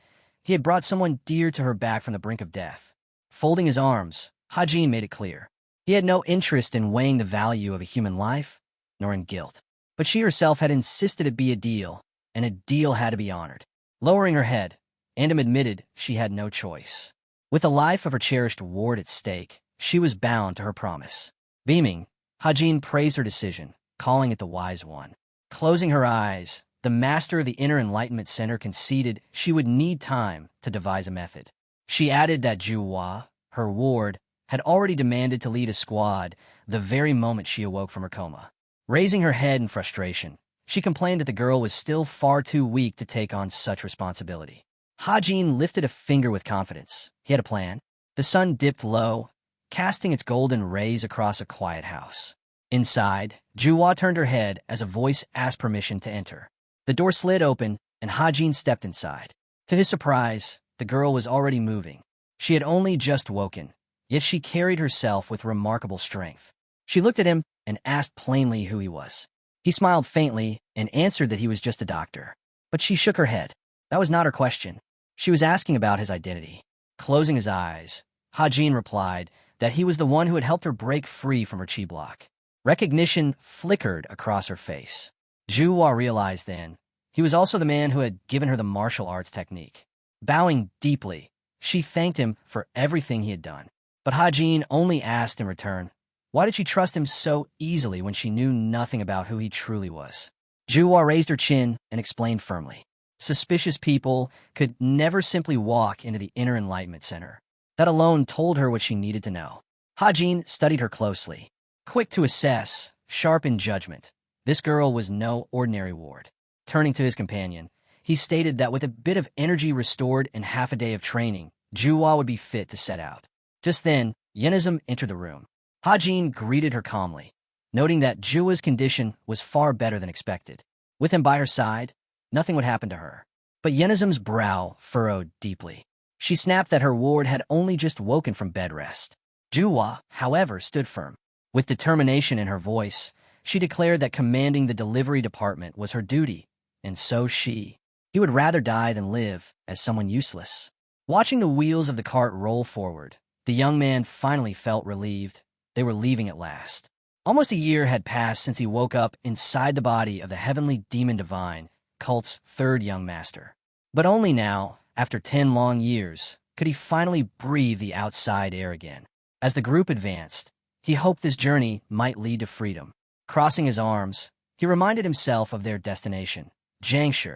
He had brought someone dear to her back from the brink of death. Folding his arms, Hajin made it clear. He had no interest in weighing the value of a human life, nor in guilt. But she herself had insisted it be a deal, and a deal had to be honored. Lowering her head, Andam admitted she had no choice. With the life of her cherished ward at stake, she was bound to her promise. Beaming, Hajin praised her decision, calling it the wise one. Closing her eyes, the master of the Inner Enlightenment Center conceded she would need time to devise a method. She added that Juhua, her ward, had already demanded to lead a squad the very moment she awoke from her coma. Raising her head in frustration, she complained that the girl was still far too weak to take on such responsibility. Hajin lifted a finger with confidence. He had a plan. The sun dipped low, casting its golden rays across a quiet house. Inside, Juhua turned her head as a voice asked permission to enter. The door slid open, and Hajin stepped inside. To his surprise, the girl was already moving. She had only just woken, yet she carried herself with remarkable strength. She looked at him and asked plainly who he was. He smiled faintly and answered that he was just a doctor. But she shook her head. That was not her question. She was asking about his identity. Closing his eyes, Hajin replied that he was the one who had helped her break free from her chi block. Recognition flickered across her face. Juhua realized then he was also the man who had given her the martial arts technique. Bowing deeply, she thanked him for everything he had done. But Hajin only asked in return, why did she trust him so easily when she knew nothing about who he truly was? Juhua raised her chin and explained firmly. Suspicious people could never simply walk into the inner enlightenment center. That alone told her what she needed to know. Hajin studied her closely. Quick to assess, sharp in judgment, this girl was no ordinary ward. Turning to his companion, he stated that with a bit of energy restored and half a day of training, Juhua would be fit to set out. Just then, Yenizum entered the room. Hajin greeted her calmly, noting that Juhua's condition was far better than expected. With him by her side, nothing would happen to her. But Yenizum's brow furrowed deeply. She snapped that her ward had only just woken from bed rest. Juhua, however, stood firm. With determination in her voice, she declared that commanding the delivery department was her duty, and so he would rather die than live as someone useless. Watching the wheels of the cart roll forward, the young man finally felt relieved. They were leaving at last. Almost a year had passed since he woke up inside the body of the heavenly demon divine, Cult's third young master. But only now, after 10 long years, could he finally breathe the outside air again. As the group advanced, he hoped this journey might lead to freedom. Crossing his arms, he reminded himself of their destination, Jiangshi.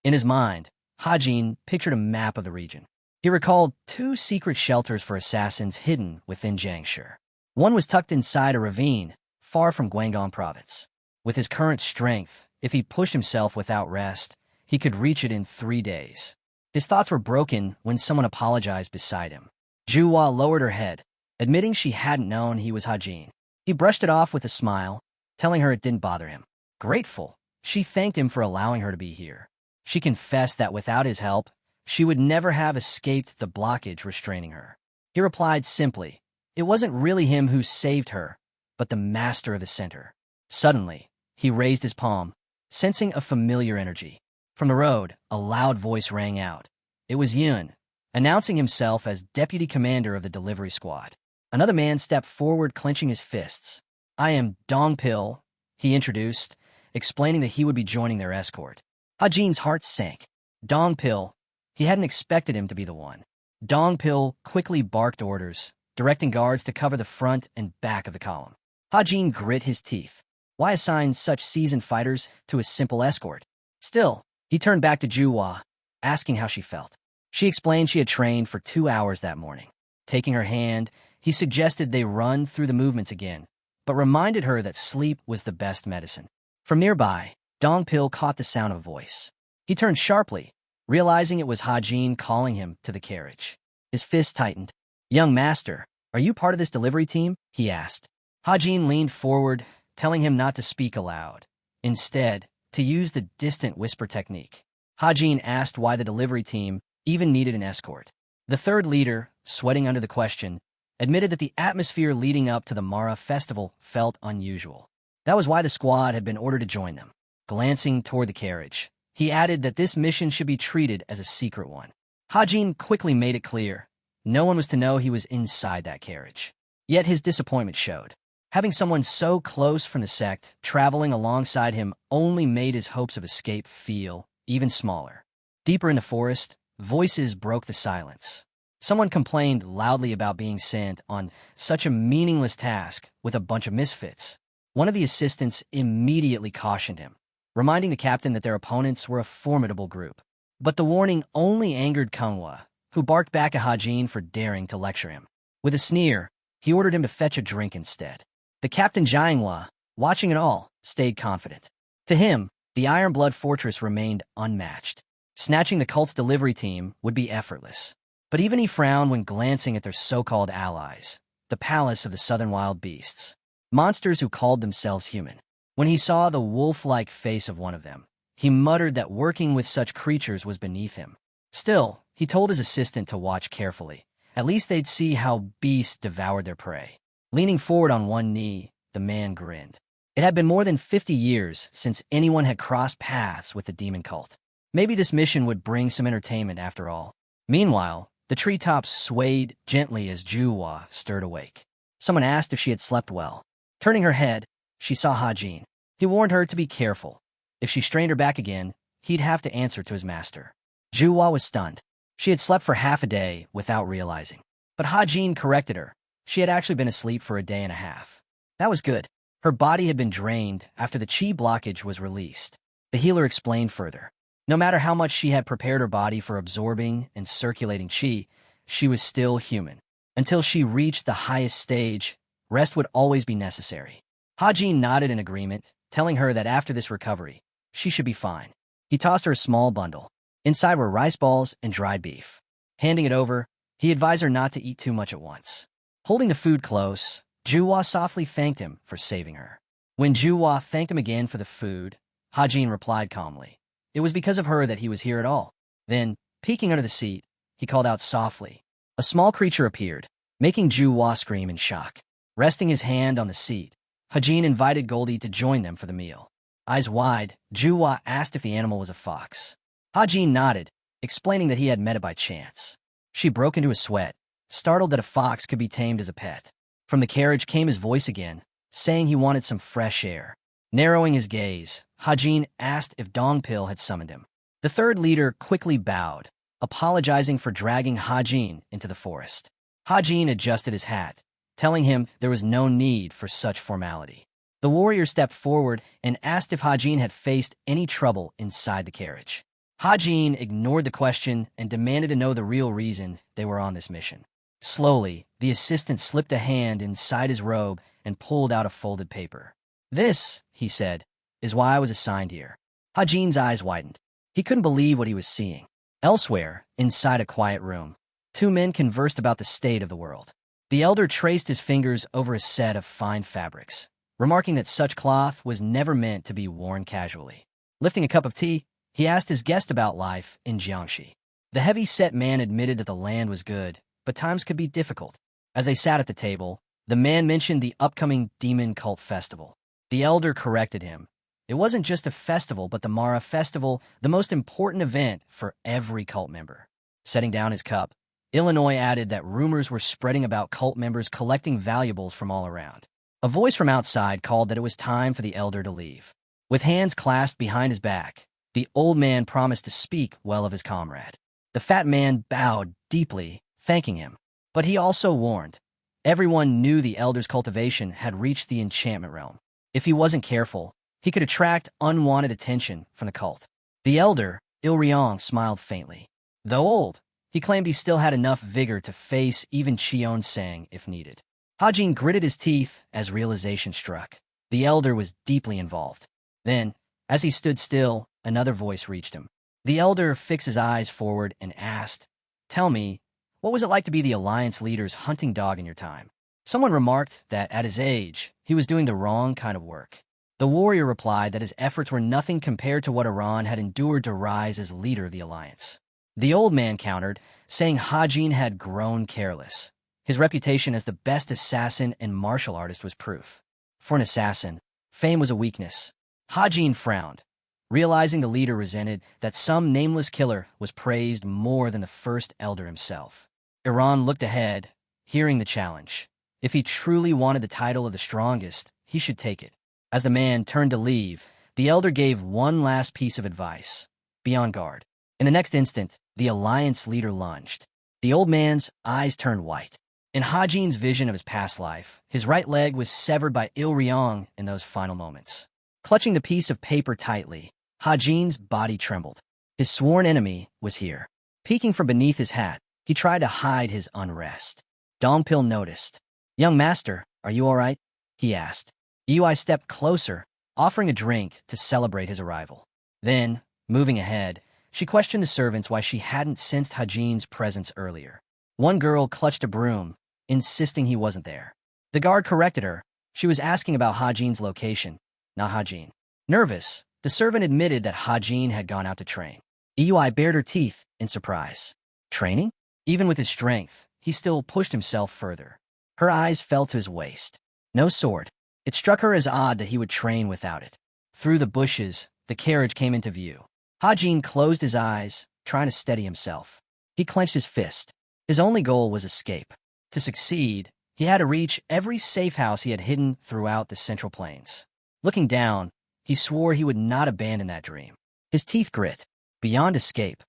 In his mind, Hajin pictured a map of the region. He recalled 2 secret shelters for assassins hidden within Jiangshi. One was tucked inside a ravine, far from Guangdong province. With his current strength, if he pushed himself without rest, he could reach it in 3 days. His thoughts were broken when someone apologized beside him. Juhua lowered her head, admitting she hadn't known he was Hajin. He brushed it off with a smile, telling her it didn't bother him. Grateful, she thanked him for allowing her to be here. She confessed that without his help, she would never have escaped the blockage restraining her. He replied simply, it wasn't really him who saved her, but the master of the center. Suddenly, he raised his palm, sensing a familiar energy. From the road, a loud voice rang out. It was Yimun, announcing himself as deputy commander of the delivery squad. Another man stepped forward, clenching his fists. I am Dongpil, he introduced, explaining that he would be joining their escort. Hajin's heart sank. Dongpil, he hadn't expected him to be the one. Dongpil quickly barked orders, directing guards to cover the front and back of the column. Hajin grit his teeth. Why assign such seasoned fighters to a simple escort? Still, he turned back to Juhua, asking how she felt. She explained she had trained for 2 hours that morning. Taking her hand, he suggested they run through the movements again, but reminded her that sleep was the best medicine. From nearby, Dongpil caught the sound of a voice. He turned sharply, realizing it was Hajin calling him to the carriage. His fist tightened. Young master, are you part of this delivery team? He asked. Hajin leaned forward, telling him not to speak aloud. Instead, to use the distant whisper technique. Hajin asked why the delivery team even needed an escort. The third leader, sweating under the question, admitted that the atmosphere leading up to the Mara festival felt unusual. That was why the squad had been ordered to join them. Glancing toward the carriage, he added that this mission should be treated as a secret one. Hajin quickly made it clear. No one was to know he was inside that carriage. Yet his disappointment showed. Having someone so close from the sect traveling alongside him only made his hopes of escape feel even smaller. Deeper in the forest, voices broke the silence. Someone complained loudly about being sent on such a meaningless task with a bunch of misfits. One of the assistants immediately cautioned him, reminding the captain that their opponents were a formidable group. But the warning only angered Manhwa, who barked back at Hajin for daring to lecture him. With a sneer, he ordered him to fetch a drink instead. The captain Jianghua, watching it all, stayed confident. To him, the Iron Blood Fortress remained unmatched. Snatching the cult's delivery team would be effortless. But even he frowned when glancing at their so-called allies, the palace of the southern wild beasts. monsters who called themselves human. When he saw the wolf-like face of one of them, he muttered that working with such creatures was beneath him. Still, he told his assistant to watch carefully. At least they'd see how beasts devoured their prey. Leaning forward on one knee, the man grinned. It had been more than 50 years since anyone had crossed paths with the demon cult. Maybe this mission would bring some entertainment after all. Meanwhile, the treetops swayed gently as Juwa stirred awake. Someone asked if she had slept well. Turning her head, she saw Hajin. He warned her to be careful. If she strained her back again, he'd have to answer to his master. Juwa was stunned. She had slept for half a day without realizing. But Hajin corrected her. She had actually been asleep for a day and a half. That was good. Her body had been drained after the chi blockage was released. The healer explained further. No matter how much she had prepared her body for absorbing and circulating chi, she was still human. Until she reached the highest stage, rest would always be necessary. Hajin nodded in agreement, telling her that after this recovery, she should be fine. He tossed her a small bundle. Inside were rice balls and dried beef. Handing it over, he advised her not to eat too much at once. Holding the food close, Juwa softly thanked him for saving her. When Juwa thanked him again for the food, Hajin replied calmly. It was because of her that he was here at all. Then, peeking under the seat, he called out softly. A small creature appeared, making Juwa scream in shock. Resting his hand on the seat, Hajin invited Goldie to join them for the meal. Eyes wide, Juwa asked if the animal was a fox. Hajin nodded, explaining that he had met it by chance. She broke into a sweat, startled that a fox could be tamed as a pet. From the carriage came his voice again, saying he wanted some fresh air. Narrowing his gaze, Hajin asked if Dongpil had summoned him. The third leader quickly bowed, apologizing for dragging Hajin into the forest. Hajin adjusted his hat, telling him there was no need for such formality. The warrior stepped forward and asked if Hajin had faced any trouble inside the carriage. Hajin ignored the question and demanded to know the real reason they were on this mission. Slowly, the assistant slipped a hand inside his robe and pulled out a folded paper. This, he said, is why I was assigned here. Hajin's eyes widened. He couldn't believe what he was seeing. Elsewhere, inside a quiet room, two men conversed about the state of the world. The elder traced his fingers over a set of fine fabrics, remarking that such cloth was never meant to be worn casually. Lifting a cup of tea, he asked his guest about life in Jiangxi. The heavy-set man admitted that the land was good, but times could be difficult. As they sat at the table, the man mentioned the upcoming demon cult festival. The elder corrected him. It wasn't just a festival, but the Mara festival, the most important event for every cult member. Setting down his cup, Illinois added that rumors were spreading about cult members collecting valuables from all around. A voice from outside called that it was time for the elder to leave. With hands clasped behind his back, the old man promised to speak well of his comrade. The fat man bowed deeply, thanking him. But he also warned. Everyone knew the elder's cultivation had reached the enchantment realm. If he wasn't careful, he could attract unwanted attention from the cult. The elder, Il-Ryong, smiled faintly. Though old, he claimed he still had enough vigor to face even Cheon-sang if needed. Hajin gritted his teeth as realization struck. The elder was deeply involved. Then, as he stood still, another voice reached him. The elder fixed his eyes forward and asked, Tell me, what was it like to be the Alliance leader's hunting dog in your time? Someone remarked that at his age, he was doing the wrong kind of work. The warrior replied that his efforts were nothing compared to what Iran had endured to rise as leader of the Alliance. The old man countered, saying Hajin had grown careless. His reputation as the best assassin and martial artist was proof. For an assassin, fame was a weakness. Hajin frowned, realizing the leader resented that some nameless killer was praised more than the first elder himself. Iran looked ahead, hearing the challenge. If he truly wanted the title of the strongest, he should take it. As the man turned to leave, the elder gave one last piece of advice. Be on guard. In the next instant, the Alliance leader lunged. The old man's eyes turned white. In Hajin's vision of his past life, his right leg was severed by Il-Ryong in those final moments. Clutching the piece of paper tightly, Hajin's body trembled. His sworn enemy was here. Peeking from beneath his hat, he tried to hide his unrest. Dongpil noticed. Young master, are you all right? He asked. Yui stepped closer, offering a drink to celebrate his arrival. Then, moving ahead, she questioned the servants why she hadn't sensed Hajin's presence earlier. One girl clutched a broom, insisting he wasn't there. The guard corrected her, She was asking about Hajin's location, not Hajin. Nervous, the servant admitted that Hajin had gone out to train. Eui bared her teeth in surprise. Training? Even with his strength, he still pushed himself further. Her eyes fell to his waist. No sword. It struck her as odd that he would train without it. Through the bushes, the carriage came into view. Hajin closed his eyes, trying to steady himself. He clenched his fist. His only goal was escape. To succeed, he had to reach every safe house he had hidden throughout the Central Plains. Looking down, he swore he would not abandon that dream. His teeth grit. Beyond escape,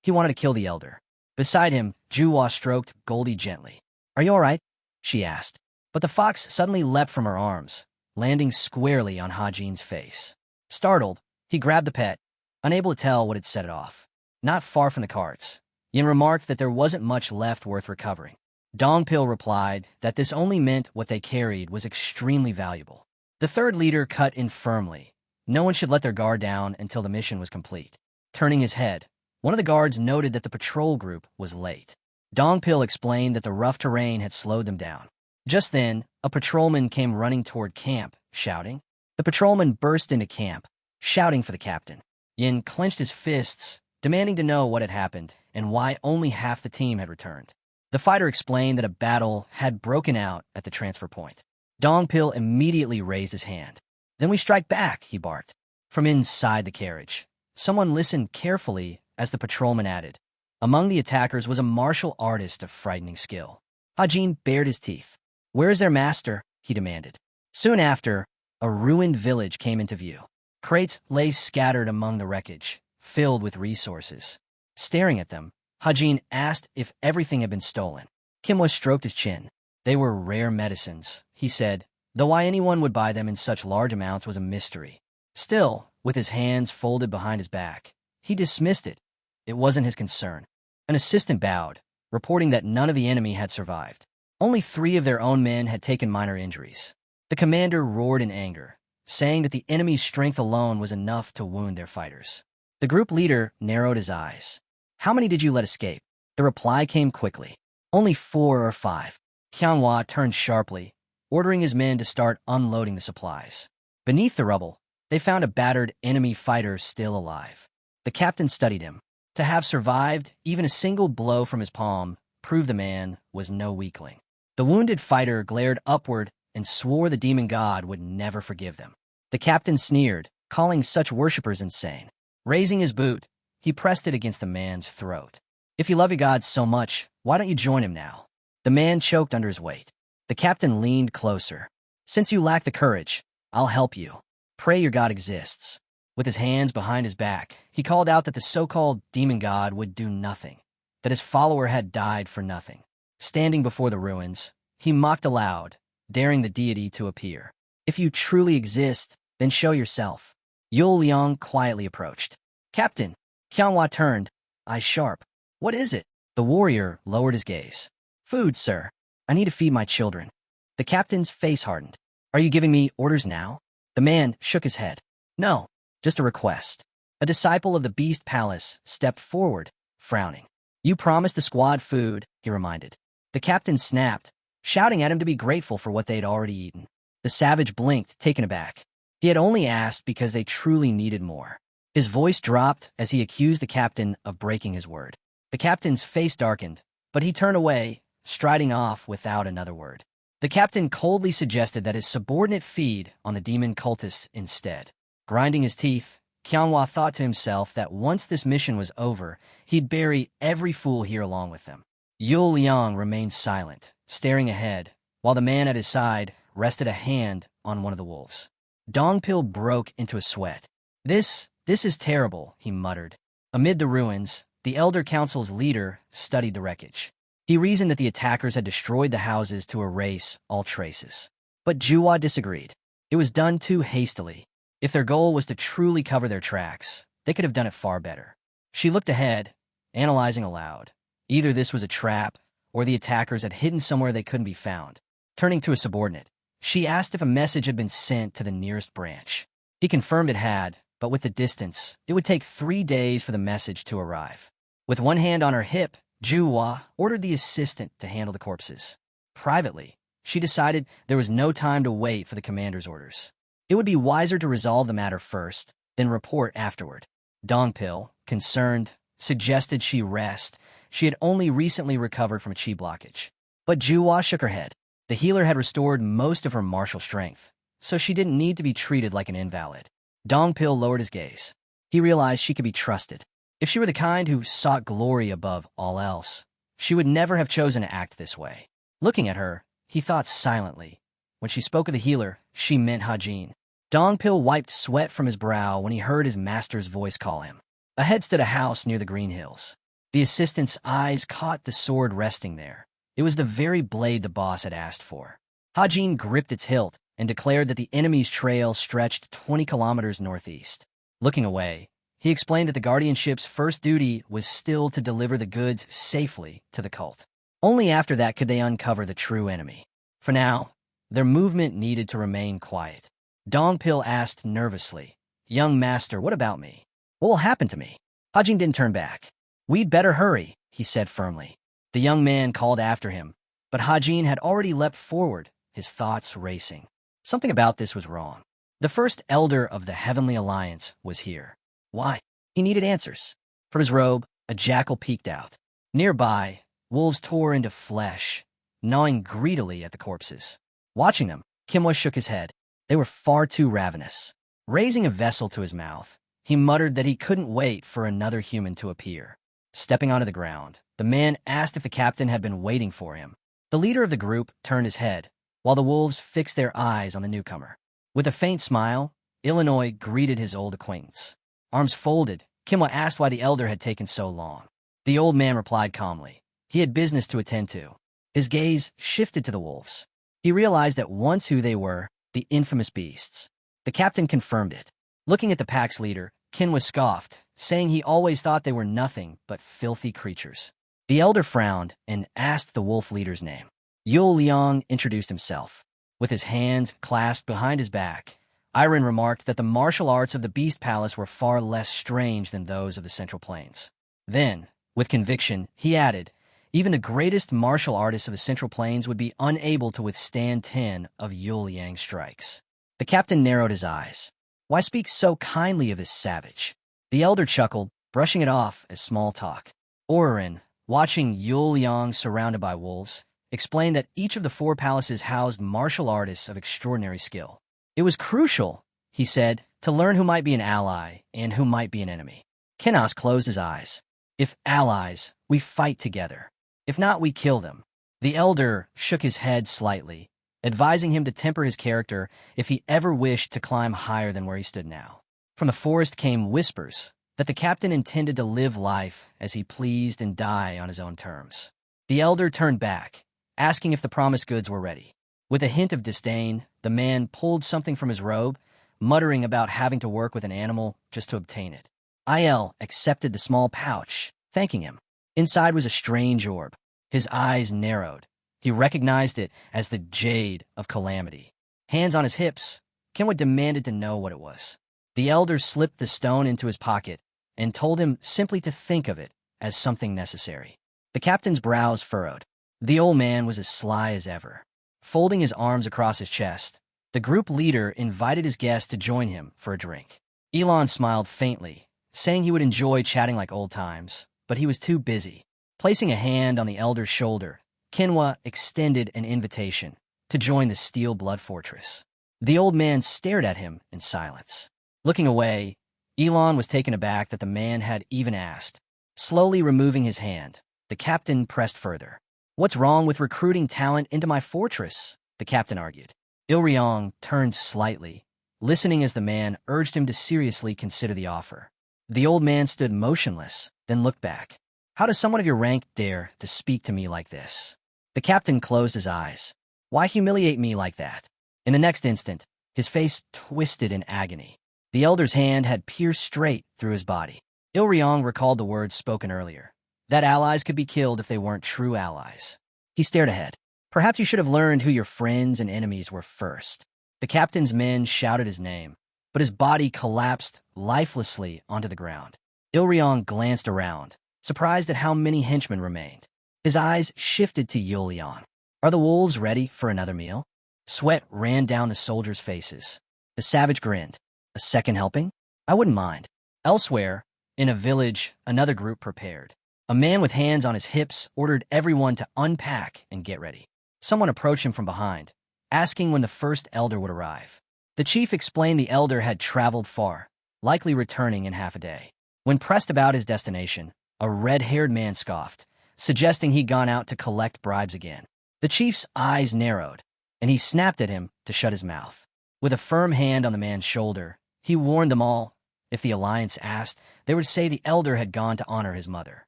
he wanted to kill the elder. Beside him, Juwa stroked Goldie gently. "Are you all right?" she asked. But the fox suddenly leapt from her arms, landing squarely on Hajin's face. Startled, he grabbed the pet, unable to tell what had set it off. Not far from the carts, Yin remarked that there wasn't much left worth recovering. Dongpil replied that this only meant what they carried was extremely valuable. The third leader cut in firmly. No one should let their guard down until the mission was complete. Turning his head, one of the guards noted that the patrol group was late. Dongpil explained that the rough terrain had slowed them down. Just then, a patrolman came running toward camp, shouting. The patrolman burst into camp, shouting for the captain. Yin clenched his fists, demanding to know what had happened and why only half the team had returned. The fighter explained that a battle had broken out at the transfer point. Dongpil immediately raised his hand. "Then we strike back," he barked. From inside the carriage, someone listened carefully as the patrolman added. Among the attackers was a martial artist of frightening skill. Hajin bared his teeth. "Where is their master?" he demanded. Soon after, a ruined village came into view. Crates lay scattered among the wreckage, filled with resources. Staring at them, Hajin asked if everything had been stolen. Kimwa stroked his chin. "They were rare medicines," he said, though why anyone would buy them in such large amounts was a mystery. Still, with his hands folded behind his back, he dismissed it. It wasn't his concern. An assistant bowed, reporting that none of the enemy had survived. Only 3 of their own men had taken minor injuries. The commander roared in anger, saying that the enemy's strength alone was enough to wound their fighters. The group leader narrowed his eyes. "How many did you let escape?" The reply came quickly. "Only 4 or 5. Qianhua turned sharply, ordering his men to start unloading the supplies. Beneath the rubble, they found a battered enemy fighter still alive. The captain studied him. To have survived even a single blow from his palm proved the man was no weakling. The wounded fighter glared upward and swore the demon god would never forgive them. The captain sneered, calling such worshippers insane. Raising his boot, he pressed it against the man's throat. "If you love your god so much, why don't you join him now?" The man choked under his weight. The captain leaned closer. "Since you lack the courage, I'll help you. Pray your god exists." With his hands behind his back, he called out that the so-called demon god would do nothing, that his follower had died for nothing. Standing before the ruins, he mocked aloud, daring the deity to appear. "If you truly exist, then show yourself." Yul Liang quietly approached. "Captain." Qianhua turned, eyes sharp. "What is it?" The warrior lowered his gaze. "Food, sir. I need to feed my children." The captain's face hardened. "Are you giving me orders now?" The man shook his head. "No, just a request." A disciple of the Beast Palace stepped forward, frowning. "You promised the squad food," he reminded. The captain snapped, shouting at him to be grateful for what they'd already eaten. The savage blinked, taken aback. He had only asked because they truly needed more. His voice dropped as he accused the captain of breaking his word. The captain's face darkened, but he turned away, striding off without another word. The captain coldly suggested that his subordinate feed on the demon cultists instead. Grinding his teeth, Qianhua thought to himself that once this mission was over, he'd bury every fool here along with them. Yul Liang remained silent, staring ahead, while the man at his side rested a hand on one of the wolves. Dongpil broke into a sweat. This is terrible," he muttered. Amid the ruins, the Elder Council's leader studied the wreckage. He reasoned that the attackers had destroyed the houses to erase all traces. But Juwa disagreed. It was done too hastily. If their goal was to truly cover their tracks, they could have done it far better. She looked ahead, analyzing aloud. Either this was a trap, or the attackers had hidden somewhere they couldn't be found. Turning to a subordinate, she asked if a message had been sent to the nearest branch. He confirmed it had, but with the distance, it would take 3 days for the message to arrive. With one hand on her hip, Juwa ordered the assistant to handle the corpses. Privately, She decided there was no time to wait for the commander's orders. It would be wiser to resolve the matter first, then report afterward. Dongpil, concerned, suggested she rest. She had only recently recovered from a chi blockage. But Juhua shook her head. The healer had restored most of her martial strength, so she didn't need to be treated like an invalid. Dongpil lowered his gaze. He realized she could be trusted. If she were the kind who sought glory above all else, she would never have chosen to act this way. Looking at her, he thought silently. When she spoke of the healer, she meant Hajin. Dongpil wiped sweat from his brow when he heard his master's voice call him. Ahead stood a house near the green hills. The assistant's eyes caught the sword resting there. It was the very blade the boss had asked for. Hajin gripped its hilt and declared that the enemy's trail stretched 20 kilometers northeast. Looking away, he explained that the guardianship's first duty was still to deliver the goods safely to the cult. Only after that could they uncover the true enemy. For now, their movement needed to remain quiet. Dongpil asked nervously, "Young master, what about me? What will happen to me?" Hajin didn't turn back. "We'd better hurry," he said firmly. The young man called after him, but Hajin had already leapt forward, his thoughts racing. Something about this was wrong. The first elder of the Heavenly Alliance was here. Why? He needed answers. From his robe, a jackal peeked out. Nearby, wolves tore into flesh, gnawing greedily at the corpses. Watching them, Kimwa shook his head. They were far too ravenous. Raising a vessel to his mouth, he muttered that he couldn't wait for another human to appear. Stepping onto the ground, the man asked if the captain had been waiting for him. The leader of the group turned his head, while the wolves fixed their eyes on the newcomer. With a faint smile, Illinois greeted his old acquaintance. Arms folded, Kimwa asked why the elder had taken so long. The old man replied calmly. He had business to attend to. His gaze shifted to the wolves. He realized at once who they were, the infamous beasts. The captain confirmed it. Looking at the pack's leader, Kinwa scoffed, saying he always thought they were nothing but filthy creatures. The elder frowned and asked the wolf leader's name. Yul Liang introduced himself. With his hands clasped behind his back, Iron remarked that the martial arts of the Beast Palace were far less strange than those of the Central Plains. Then, with conviction, he added, even the greatest martial artists of the Central Plains would be unable to withstand 10 of Yul Liang's strikes. The captain narrowed his eyes. Why speak so kindly of this savage? The elder chuckled, brushing it off as small talk. Yurin, watching Yul Liang surrounded by wolves, explained that each of the 4 palaces housed martial artists of extraordinary skill. It was crucial, he said, to learn who might be an ally and who might be an enemy. Kenas closed his eyes. If allies, we fight together. If not, we kill them. The elder shook his head slightly, advising him to temper his character if he ever wished to climb higher than where he stood now. From the forest came whispers that the captain intended to live life as he pleased and die on his own terms. The elder turned back, asking if the promised goods were ready. With a hint of disdain, the man pulled something from his robe, muttering about having to work with an animal just to obtain it. Il accepted the small pouch, thanking him. Inside was a strange orb. His eyes narrowed. He recognized it as the Jade of Calamity. Hands on his hips, Kenwa demanded to know what it was. The elder slipped the stone into his pocket and told him simply to think of it as something necessary. The captain's brows furrowed. The old man was as sly as ever. Folding his arms across his chest, the group leader invited his guest to join him for a drink. Elon smiled faintly, saying he would enjoy chatting like old times, but he was too busy. Placing a hand on the elder's shoulder, Kenwa extended an invitation to join the Steel Blood Fortress. The old man stared at him in silence. Looking away, Elon was taken aback that the man had even asked. Slowly removing his hand, the captain pressed further. What's wrong with recruiting talent into my fortress? The captain argued. Ilryong turned slightly, listening as the man urged him to seriously consider the offer. The old man stood motionless, then looked back. How does someone of your rank dare to speak to me like this? The captain closed his eyes. Why humiliate me like that? In the next instant, his face twisted in agony. The elder's hand had pierced straight through his body. Ilryong recalled the words spoken earlier, that allies could be killed if they weren't true allies. He stared ahead. Perhaps you should have learned who your friends and enemies were first. The captain's men shouted his name, but his body collapsed lifelessly onto the ground. Ilryong glanced around, surprised at how many henchmen remained. His eyes shifted to Yulian. Are the wolves ready for another meal? Sweat ran down the soldiers' faces. The savage grinned. A second helping? I wouldn't mind. Elsewhere, in a village, another group prepared. A man with hands on his hips ordered everyone to unpack and get ready. Someone approached him from behind, asking when the first elder would arrive. The chief explained the elder had traveled far, likely returning in half a day. When pressed about his destination, a red-haired man scoffed, suggesting he'd gone out to collect bribes again. The chief's eyes narrowed, and he snapped at him to shut his mouth. With a firm hand on the man's shoulder, he warned them all, if the alliance asked, they would say the elder had gone to honor his mother.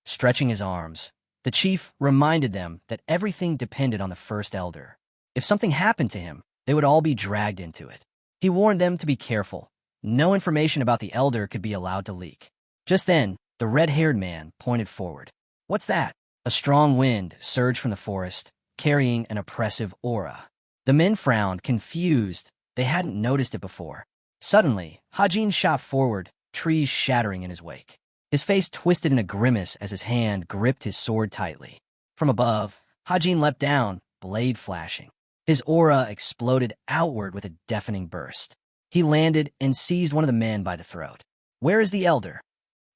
Stretching his arms, the chief reminded them that everything depended on the first elder. If something happened to him, they would all be dragged into it. He warned them to be careful. No information about the elder could be allowed to leak. Just then, the red-haired man pointed forward. What's that? A strong wind surged from the forest, carrying an oppressive aura. The men frowned, confused. They hadn't noticed it before. Suddenly, Hajin shot forward, trees shattering in his wake. His face twisted in a grimace as his hand gripped his sword tightly. From above, Hajin leapt down, blade flashing. His aura exploded outward with a deafening burst. He landed and seized one of the men by the throat. Where is the elder?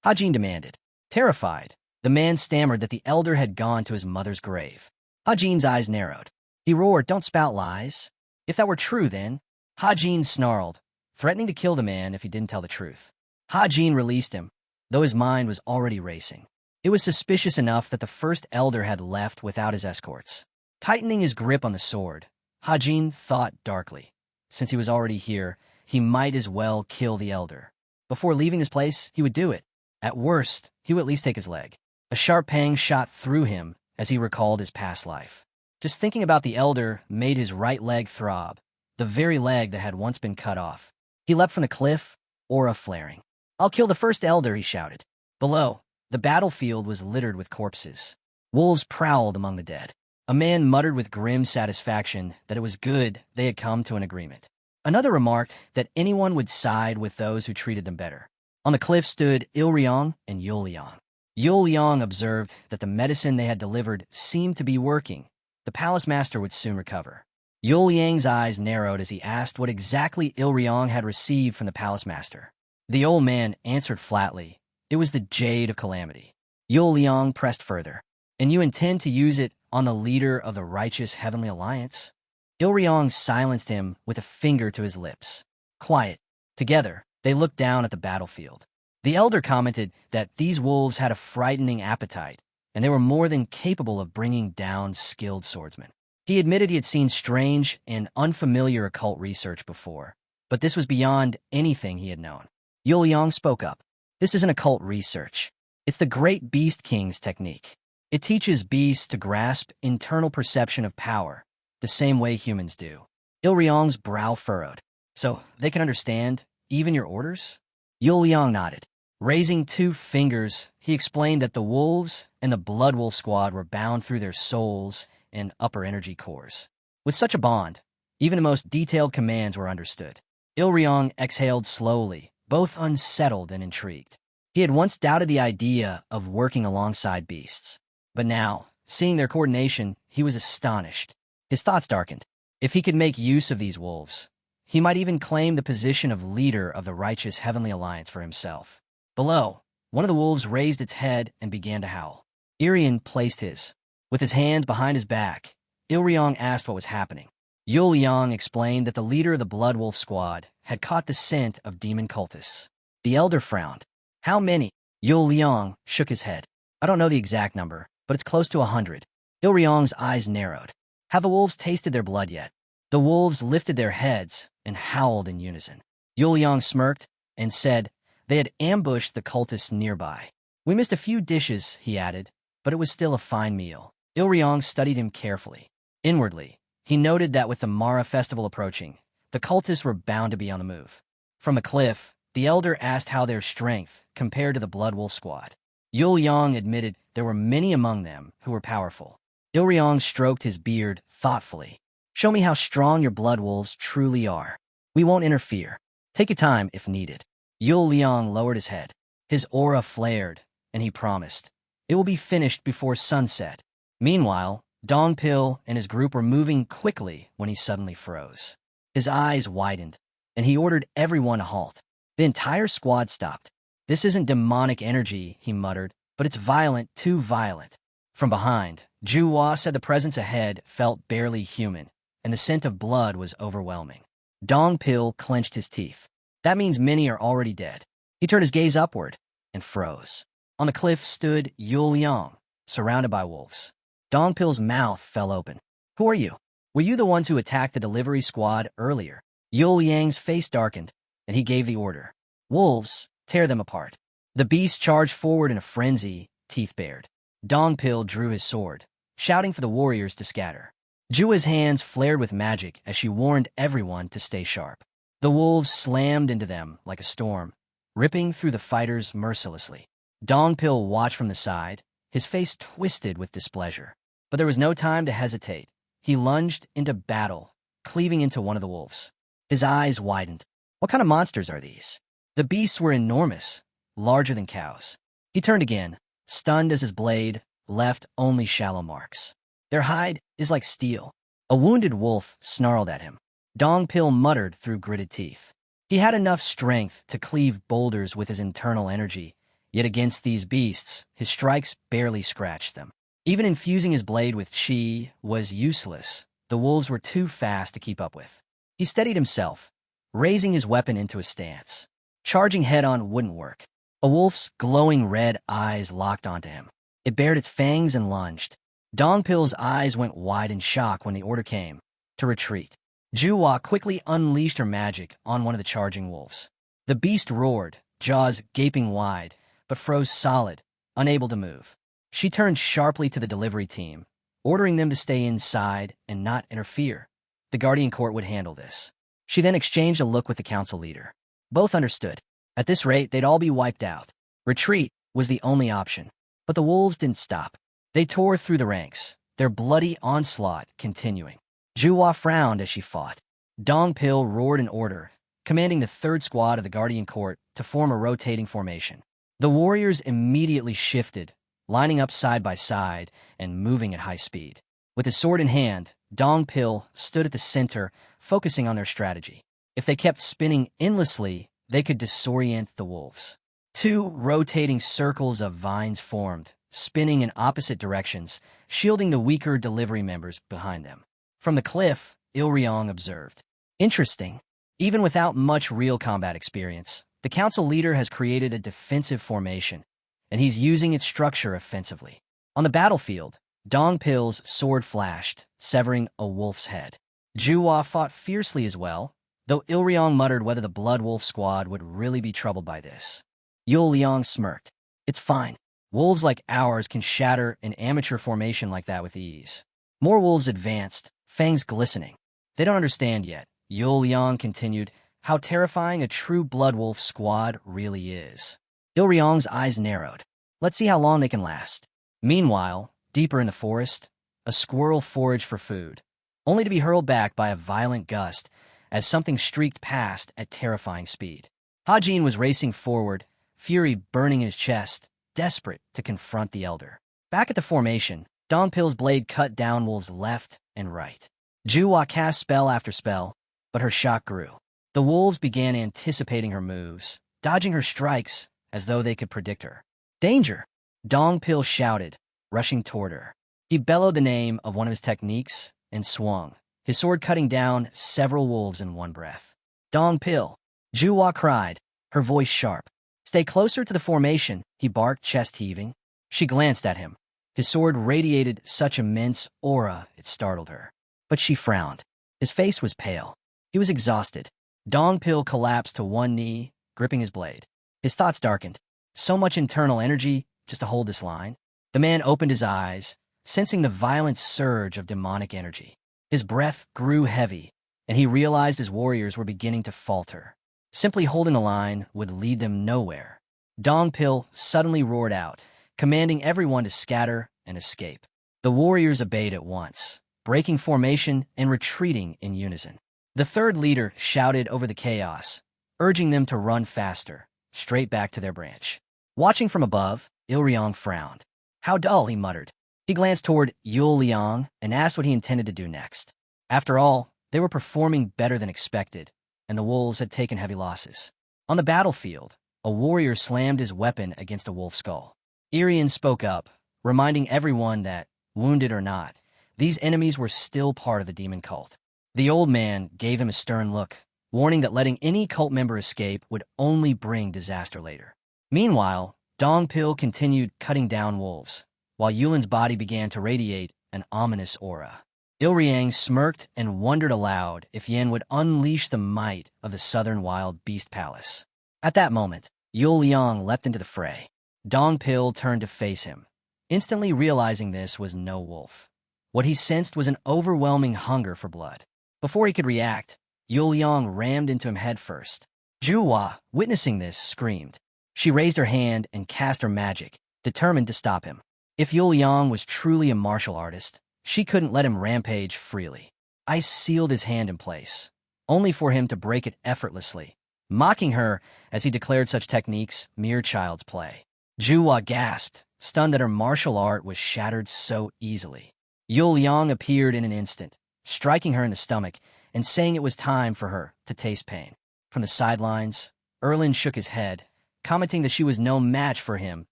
Hajin demanded. Terrified, the man stammered that the elder had gone to his mother's grave. Hajin's eyes narrowed. He roared, don't spout lies. If that were true, then. Hajin snarled, threatening to kill the man if he didn't tell the truth. Hajin released him, though his mind was already racing. It was suspicious enough that the first elder had left without his escorts. Tightening his grip on the sword, Hajin thought darkly. Since he was already here, he might as well kill the elder. Before leaving this place, he would do it. At worst, he would at least take his leg. A sharp pang shot through him as he recalled his past life. Just thinking about the elder made his right leg throb, the very leg that had once been cut off. He leapt from the cliff, aura flaring. I'll kill the first elder, he shouted. Below, the battlefield was littered with corpses. Wolves prowled among the dead. A man muttered with grim satisfaction that it was good they had come to an agreement. Another remarked that anyone would side with those who treated them better. On the cliff stood Ilryong and Yuliang. Yuliang observed that the medicine they had delivered seemed to be working. The palace master would soon recover. Yuliang's eyes narrowed as he asked what exactly Ilryong had received from the palace master. The old man answered flatly, it was the Jade of Calamity. Yuliang pressed further. And you intend to use it on the leader of the righteous Heavenly Alliance? Ilryong silenced him with a finger to his lips. Quiet. Together, they looked down at the battlefield. The elder commented that these wolves had a frightening appetite, and they were more than capable of bringing down skilled swordsmen. He admitted he had seen strange and unfamiliar occult research before, but this was beyond anything he had known. Yuliang spoke up. This isn't occult research. It's the Great Beast King's technique. It teaches beasts to grasp internal perception of power, the same way humans do. Ilryong's brow furrowed. So they can understand even your orders? Yuliang nodded. Raising 2 fingers, he explained that the wolves and the Blood Wolf squad were bound through their souls and upper energy cores. With such a bond, even the most detailed commands were understood. Ilryong exhaled slowly, both unsettled and intrigued. He had once doubted the idea of working alongside beasts. But now, seeing their coordination, he was astonished. His thoughts darkened. If he could make use of these wolves, he might even claim the position of leader of the righteous Heavenly Alliance for himself. Below, one of the wolves raised its head and began to howl. Irian placed his. With his hands behind his back, Ilryong asked what was happening. Yuliang explained that the leader of the Blood Wolf squad had caught the scent of demon cultists. The elder frowned. How many? Yuliang shook his head. I don't know the exact number, but it's close to 100. Ilryong's eyes narrowed. Have the wolves tasted their blood yet? The wolves lifted their heads and howled in unison. Yuliang smirked and said they had ambushed the cultists nearby. We missed a few dishes, he added, but it was still a fine meal. Ilryong studied him carefully. Inwardly, he noted that with the Mara festival approaching, the cultists were bound to be on the move. From a cliff, the elder asked how their strength compared to the Blood Wolf squad. Yuliang admitted there were many among them who were powerful. Ilryong stroked his beard thoughtfully. Show me how strong your blood wolves truly are. We won't interfere. Take your time if needed. Yuliang lowered his head. His aura flared, and he promised. It will be finished before sunset. Meanwhile, Dongpil and his group were moving quickly when he suddenly froze. His eyes widened, and he ordered everyone to halt. The entire squad stopped. "This isn't demonic energy," he muttered, "but it's violent, too violent." From behind, Juhua said the presence ahead felt barely human, and the scent of blood was overwhelming. Dongpil clenched his teeth. That means many are already dead. He turned his gaze upward and froze. On the cliff stood Yuliang, surrounded by wolves. Dongpil's mouth fell open. "Who are you? Were you the ones who attacked the delivery squad earlier?" Yuliang's face darkened, and he gave the order. "Wolves, tear them apart." The beast charged forward in a frenzy, teeth bared. Dongpil drew his sword, shouting for the warriors to scatter. Jua's hands flared with magic as she warned everyone to stay sharp. The wolves slammed into them like a storm, ripping through the fighters mercilessly. Dongpil watched from the side, his face twisted with displeasure. But there was no time to hesitate. He lunged into battle, cleaving into one of the wolves. His eyes widened. What kind of monsters are these? The beasts were enormous, larger than cows. He turned again, stunned as his blade left only shallow marks. Their hide is like steel. A wounded wolf snarled at him. Dongpil muttered through gritted teeth. He had enough strength to cleave boulders with his internal energy, yet against these beasts, his strikes barely scratched them. Even infusing his blade with chi was useless. The wolves were too fast to keep up with. He steadied himself, raising his weapon into a stance. Charging head-on wouldn't work. A wolf's glowing red eyes locked onto him. It bared its fangs and lunged. Dongpil's eyes went wide in shock when the order came to retreat. Juhua quickly unleashed her magic on one of the charging wolves. The beast roared, jaws gaping wide, but froze solid, unable to move. She turned sharply to the delivery team, ordering them to stay inside and not interfere. The Guardian Court would handle this. She then exchanged a look with the council leader. Both understood. At this rate, they'd all be wiped out. Retreat was the only option. But the wolves didn't stop. They tore through the ranks, their bloody onslaught continuing. Juhua frowned as she fought. Dongpil roared an order, commanding the third squad of the Guardian Court to form a rotating formation. The warriors immediately shifted, lining up side by side and moving at high speed. With his sword in hand, Dongpil stood at the center, focusing on their strategy. If they kept spinning endlessly, they could disorient the wolves. Two rotating circles of vines formed, spinning in opposite directions, shielding the weaker delivery members behind them. From the cliff, Ilryong observed. Interesting. Even without much real combat experience, the council leader has created a defensive formation, and he's using its structure offensively. On the battlefield, Dongpil's sword flashed, severing a wolf's head. Juhua fought fiercely as well, though Ilryong muttered whether the Blood Wolf squad would really be troubled by this. Yuliang smirked. "It's fine. Wolves like ours can shatter an amateur formation like that with ease." More wolves advanced, fangs glistening. "They don't understand yet," Yuliang continued, "how terrifying a true Blood Wolf squad really is." Ilryong's eyes narrowed. "Let's see how long they can last." Meanwhile, deeper in the forest, a squirrel foraged for food, only to be hurled back by a violent gust as something streaked past at terrifying speed. Hajin was racing forward, fury burning in his chest, desperate to confront the elder. Back at the formation, Dongpil's blade cut down wolves left and right. Juhua cast spell after spell, but her shock grew. The wolves began anticipating her moves, dodging her strikes as though they could predict her. "Danger!" Dongpil shouted, rushing toward her. He bellowed the name of one of his techniques and swung, his sword cutting down several wolves in one breath. "Dongpil!" Juhua cried, her voice sharp. "Stay closer to the formation," he barked, chest heaving. She glanced at him. His sword radiated such immense aura it startled her. But she frowned. His face was pale. He was exhausted. Dongpil collapsed to one knee, gripping his blade. His thoughts darkened. So much internal energy just to hold this line. The man opened his eyes, sensing the violent surge of demonic energy. His breath grew heavy, and he realized his warriors were beginning to falter. Simply holding the line would lead them nowhere. Dongpil suddenly roared out, commanding everyone to scatter and escape. The warriors obeyed at once, breaking formation and retreating in unison. The third leader shouted over the chaos, urging them to run faster, straight back to their branch. Watching from above, Ilryong frowned. "How dull," he muttered. He glanced toward Yul Liang and asked what he intended to do next. After all, they were performing better than expected, and the wolves had taken heavy losses. On the battlefield, a warrior slammed his weapon against a wolf skull. Irian spoke up, reminding everyone that, wounded or not, these enemies were still part of the demon cult. The old man gave him a stern look, warning that letting any cult member escape would only bring disaster later. Meanwhile, Dongpil continued cutting down wolves, while Yulin's body began to radiate an ominous aura. Ilriang smirked and wondered aloud if Yen would unleash the might of the southern wild beast palace. At that moment, Yul Liang leapt into the fray. Dongpil turned to face him, instantly realizing this was no wolf. What he sensed was an overwhelming hunger for blood. Before he could react, Yul Liang rammed into him headfirst. Juhua, witnessing this, screamed. She raised her hand and cast her magic, determined to stop him. If Yul Liang was truly a martial artist, she couldn't let him rampage freely. Ice sealed his hand in place, only for him to break it effortlessly, mocking her as he declared such techniques mere child's play. Juhua gasped, stunned that her martial art was shattered so easily. Yul Liang appeared in an instant, striking her in the stomach and saying it was time for her to taste pain. From the sidelines, Erlin shook his head, commenting that she was no match for him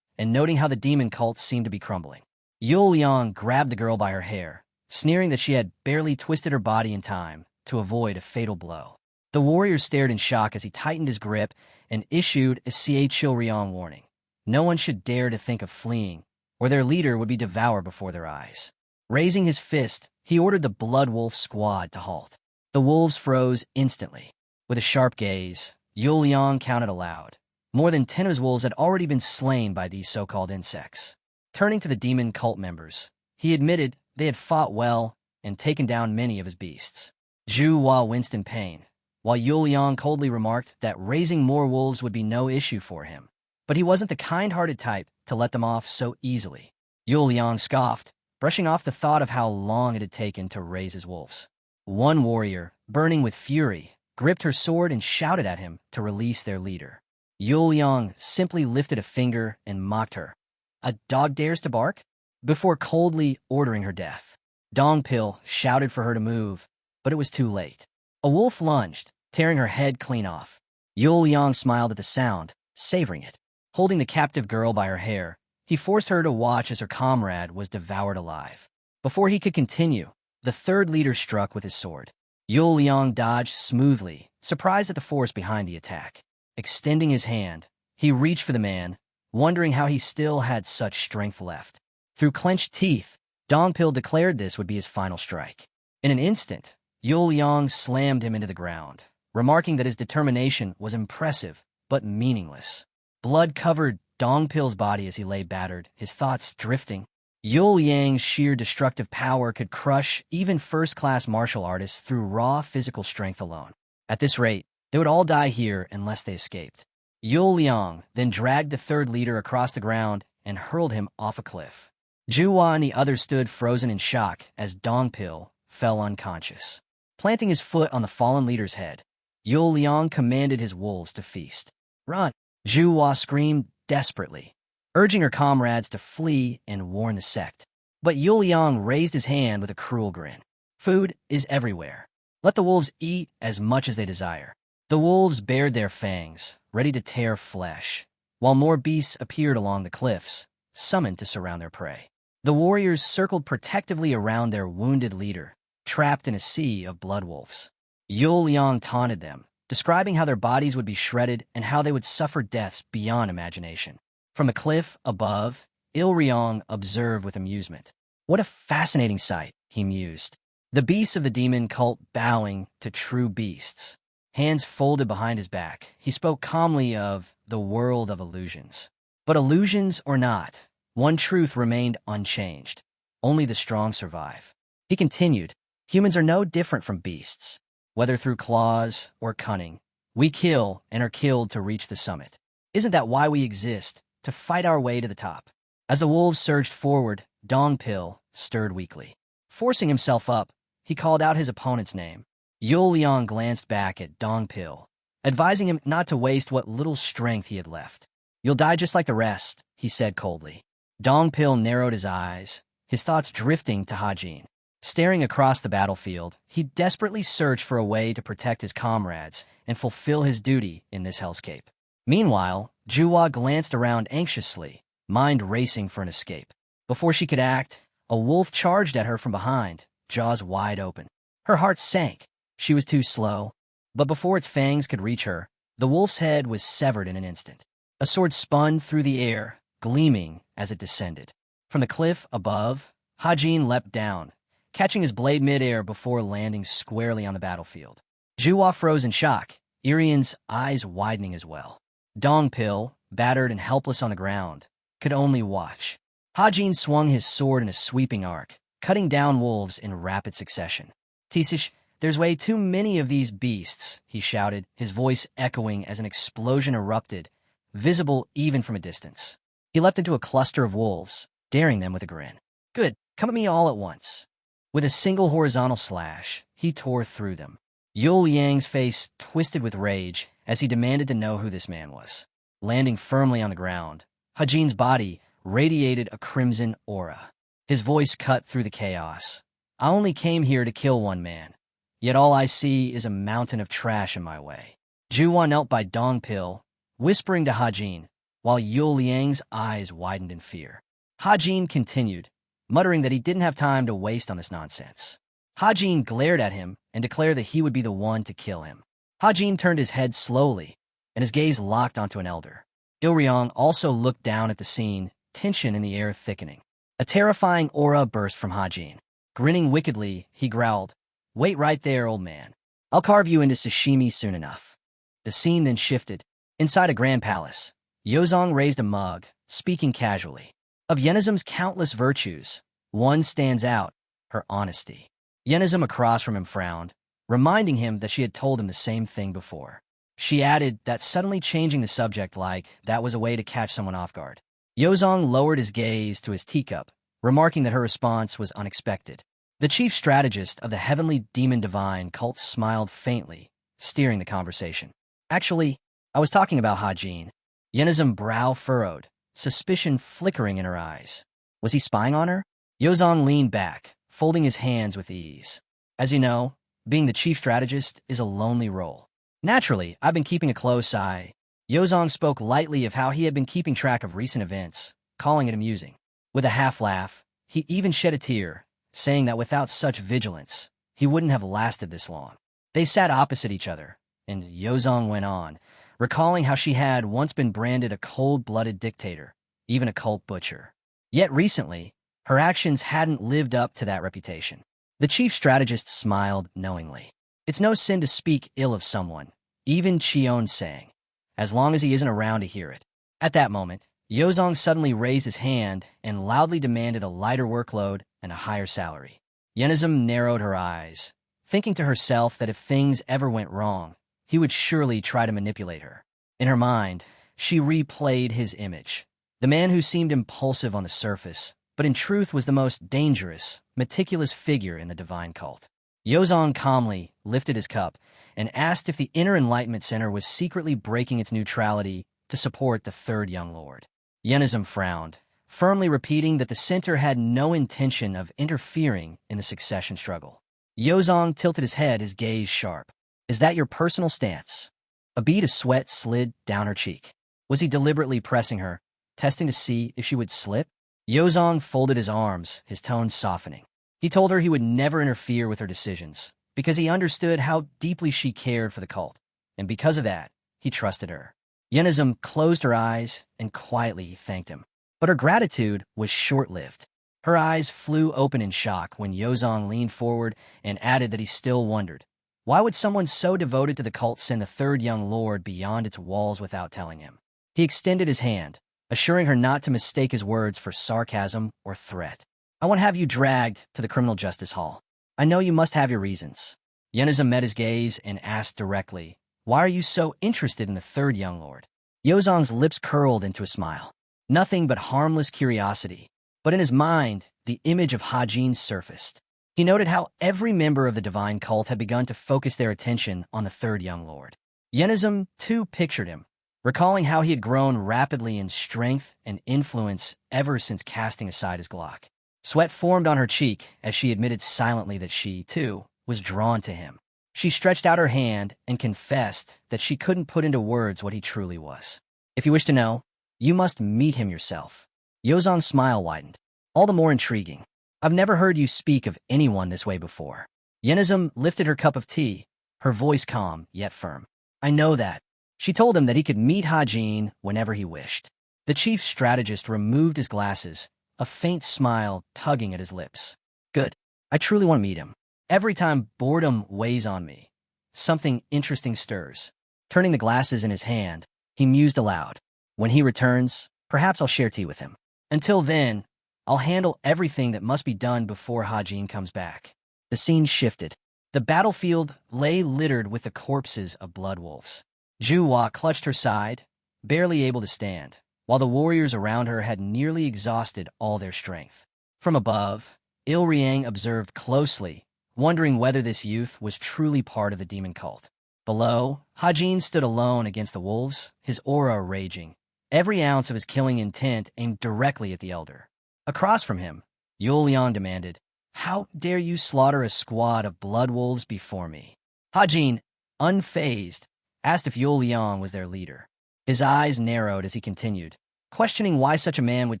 and noting how the demon cult seemed to be crumbling. Yul Liang grabbed the girl by her hair, sneering that she had barely twisted her body in time to avoid a fatal blow. The warrior stared in shock as he tightened his grip and issued a Chilriang warning. No one should dare to think of fleeing, or their leader would be devoured before their eyes. Raising his fist, he ordered the Blood Wolf squad to halt. The wolves froze instantly. With a sharp gaze, Yul Liang counted aloud. More than 10 of his wolves had already been slain by these so-called insects. Turning to the demon cult members, he admitted they had fought well and taken down many of his beasts. Juhua winced in pain, while Yul Liang coldly remarked that raising more wolves would be no issue for him. But he wasn't the kind-hearted type to let them off so easily. Yul Liang scoffed, brushing off the thought of how long it had taken to raise his wolves. One warrior, burning with fury, gripped her sword and shouted at him to release their leader. Yul Liang simply lifted a finger and mocked her. A dog dares to bark? Before coldly ordering her death. Dongpil shouted for her to move, but it was too late. A wolf lunged, tearing her head clean off. Yul Liang smiled at the sound, savoring it. Holding the captive girl by her hair, he forced her to watch as her comrade was devoured alive. Before he could continue, the third leader struck with his sword. Yul Liang dodged smoothly, surprised at the force behind the attack. Extending his hand, he reached for the man, wondering how he still had such strength left. Through clenched teeth, Dongpil declared this would be his final strike. In an instant, Yul Liang slammed him into the ground, remarking that his determination was impressive but meaningless. Blood covered Dongpil's body as he lay battered, his thoughts drifting. Yul Yang's sheer destructive power could crush even first-class martial artists through raw physical strength alone. At this rate, they would all die here unless they escaped. Yul Liang then dragged the third leader across the ground and hurled him off a cliff. Juhua and the others stood frozen in shock as Dongpil fell unconscious. Planting his foot on the fallen leader's head, Yul Liang commanded his wolves to feast. "Run!" Juhua screamed desperately, urging her comrades to flee and warn the sect. But Yul Liang raised his hand with a cruel grin. "Food is everywhere. Let the wolves eat as much as they desire." The wolves bared their fangs, ready to tear flesh, while more beasts appeared along the cliffs, summoned to surround their prey. The warriors circled protectively around their wounded leader, trapped in a sea of blood wolves. Yul Liang taunted them, describing how their bodies would be shredded and how they would suffer deaths beyond imagination. From the cliff above, Ilriang observed with amusement. "What a fascinating sight," he mused. The beasts of the demon cult bowing to true beasts. Hands folded behind his back, he spoke calmly of the world of illusions. But illusions or not, one truth remained unchanged. Only the strong survive. He continued, "Humans are no different from beasts. Whether through claws or cunning, we kill and are killed to reach the summit. Isn't that why we exist, to fight our way to the top?" As the wolves surged forward, Dongpil stirred weakly. Forcing himself up, he called out his opponent's name. Yul Liang glanced back at Dongpil, advising him not to waste what little strength he had left. "You'll die just like the rest," he said coldly. Dongpil narrowed his eyes, his thoughts drifting to Hajin. Staring across the battlefield, he desperately searched for a way to protect his comrades and fulfill his duty in this hellscape. Meanwhile, Juwa glanced around anxiously, mind racing for an escape. Before she could act, a wolf charged at her from behind, jaws wide open. Her heart sank. She was too slow. But before its fangs could reach her, the wolf's head was severed in an instant. A sword spun through the air, gleaming as it descended. From the cliff above, Hajin leapt down, catching his blade midair before landing squarely on the battlefield. Juwa froze in shock, Irian's eyes widening as well. Dongpil, battered and helpless on the ground, could only watch. Hajin swung his sword in a sweeping arc, cutting down wolves in rapid succession. "Tisish, there's way too many of these beasts," he shouted, his voice echoing as an explosion erupted, visible even from a distance. He leapt into a cluster of wolves, daring them with a grin. "Good, come at me all at once." With a single horizontal slash, he tore through them. Yul Yang's face twisted with rage as he demanded to know who this man was. Landing firmly on the ground, Hajin's body radiated a crimson aura. His voice cut through the chaos. "I only came here to kill one man, yet all I see is a mountain of trash in my way." Juwa knelt by Dongpil, whispering to Hajin, while Yul Yang's eyes widened in fear. Hajin continued, muttering that he didn't have time to waste on this nonsense. Hajin glared at him and declared that he would be the one to kill him. Hajin turned his head slowly, and his gaze locked onto an elder. Ilryong also looked down at the scene, tension in the air thickening. A terrifying aura burst from Hajin. Grinning wickedly, he growled, "Wait right there, old man. I'll carve you into sashimi soon enough." The scene then shifted. Inside a grand palace, Yozong raised a mug, speaking casually. Of Yenizum's countless virtues, one stands out, her honesty. Yenizum across from him frowned, reminding him that she had told him the same thing before. She added that, suddenly changing the subject like that was a way to catch someone off guard. Yozong lowered his gaze to his teacup, remarking that her response was unexpected. The chief strategist of the heavenly demon divine cult smiled faintly, steering the conversation. "Actually, I was talking about Hajin." Yenizum brow furrowed, suspicion flickering in her eyes. Was he spying on her? Yozong leaned back, folding his hands with ease. "As you know, being the chief strategist is a lonely role. Naturally, I've been keeping a close eye." Yozong spoke lightly of how he had been keeping track of recent events, calling it amusing. With a half-laugh, he even shed a tear, saying that without such vigilance, he wouldn't have lasted this long. They sat opposite each other, and Yozong went on, recalling how she had once been branded a cold-blooded dictator, even a cult butcher. Yet recently, her actions hadn't lived up to that reputation. The chief strategist smiled knowingly. It's no sin to speak ill of someone, even Chion's saying, as long as he isn't around to hear it. At that moment, Yozong suddenly raised his hand and loudly demanded a lighter workload and a higher salary. Yenizum narrowed her eyes, thinking to herself that if things ever went wrong, he would surely try to manipulate her. In her mind, she replayed his image. The man who seemed impulsive on the surface, but in truth was the most dangerous, meticulous figure in the divine cult. Yozong calmly lifted his cup and asked if the Inner Enlightenment Center was secretly breaking its neutrality to support the third young lord. Yenizum frowned, firmly repeating that the center had no intention of interfering in the succession struggle. Yozong tilted his head, his gaze sharp. "Is that your personal stance?" A bead of sweat slid down her cheek. Was he deliberately pressing her, testing to see if she would slip? Yozong folded his arms, his tone softening. He told her he would never interfere with her decisions, because he understood how deeply she cared for the cult, and because of that, he trusted her. Yenizum closed her eyes and quietly thanked him. But her gratitude was short-lived. Her eyes flew open in shock when Yozong leaned forward and added that he still wondered, why would someone so devoted to the cult send the third young lord beyond its walls without telling him? He extended his hand, assuring her not to mistake his words for sarcasm or threat. "I won't have you dragged to the criminal justice hall. I know you must have your reasons." Yenizum met his gaze and asked directly, "Why are you so interested in the third young lord?" Yozong's lips curled into a smile. Nothing but harmless curiosity. But in his mind, the image of Hajin surfaced. He noted how every member of the divine cult had begun to focus their attention on the third young lord. Yenizum, too, pictured him, recalling how he had grown rapidly in strength and influence ever since casting aside his Glock. Sweat formed on her cheek as she admitted silently that she, too, was drawn to him. She stretched out her hand and confessed that she couldn't put into words what he truly was. If you wish to know, you must meet him yourself. Yozong's smile widened. All the more intriguing. I've never heard you speak of anyone this way before. Yenizum lifted her cup of tea, her voice calm yet firm. I know that. She told him that he could meet Hajin whenever he wished. The chief strategist removed his glasses, a faint smile tugging at his lips. Good. I truly want to meet him. Every time boredom weighs on me, something interesting stirs. Turning the glasses in his hand, he mused aloud. When he returns, perhaps I'll share tea with him. Until then, I'll handle everything that must be done before Hajin comes back. The scene shifted. The battlefield lay littered with the corpses of blood wolves. Juwa clutched her side, barely able to stand, while the warriors around her had nearly exhausted all their strength. From above, Ilriang observed closely, wondering whether this youth was truly part of the demon cult. Below, Hajin stood alone against the wolves, his aura raging, every ounce of his killing intent aimed directly at the elder. Across from him, Yuliang demanded, How dare you slaughter a squad of blood wolves before me? Hajin, unfazed, asked if Yuliang was their leader. His eyes narrowed as he continued, questioning why such a man would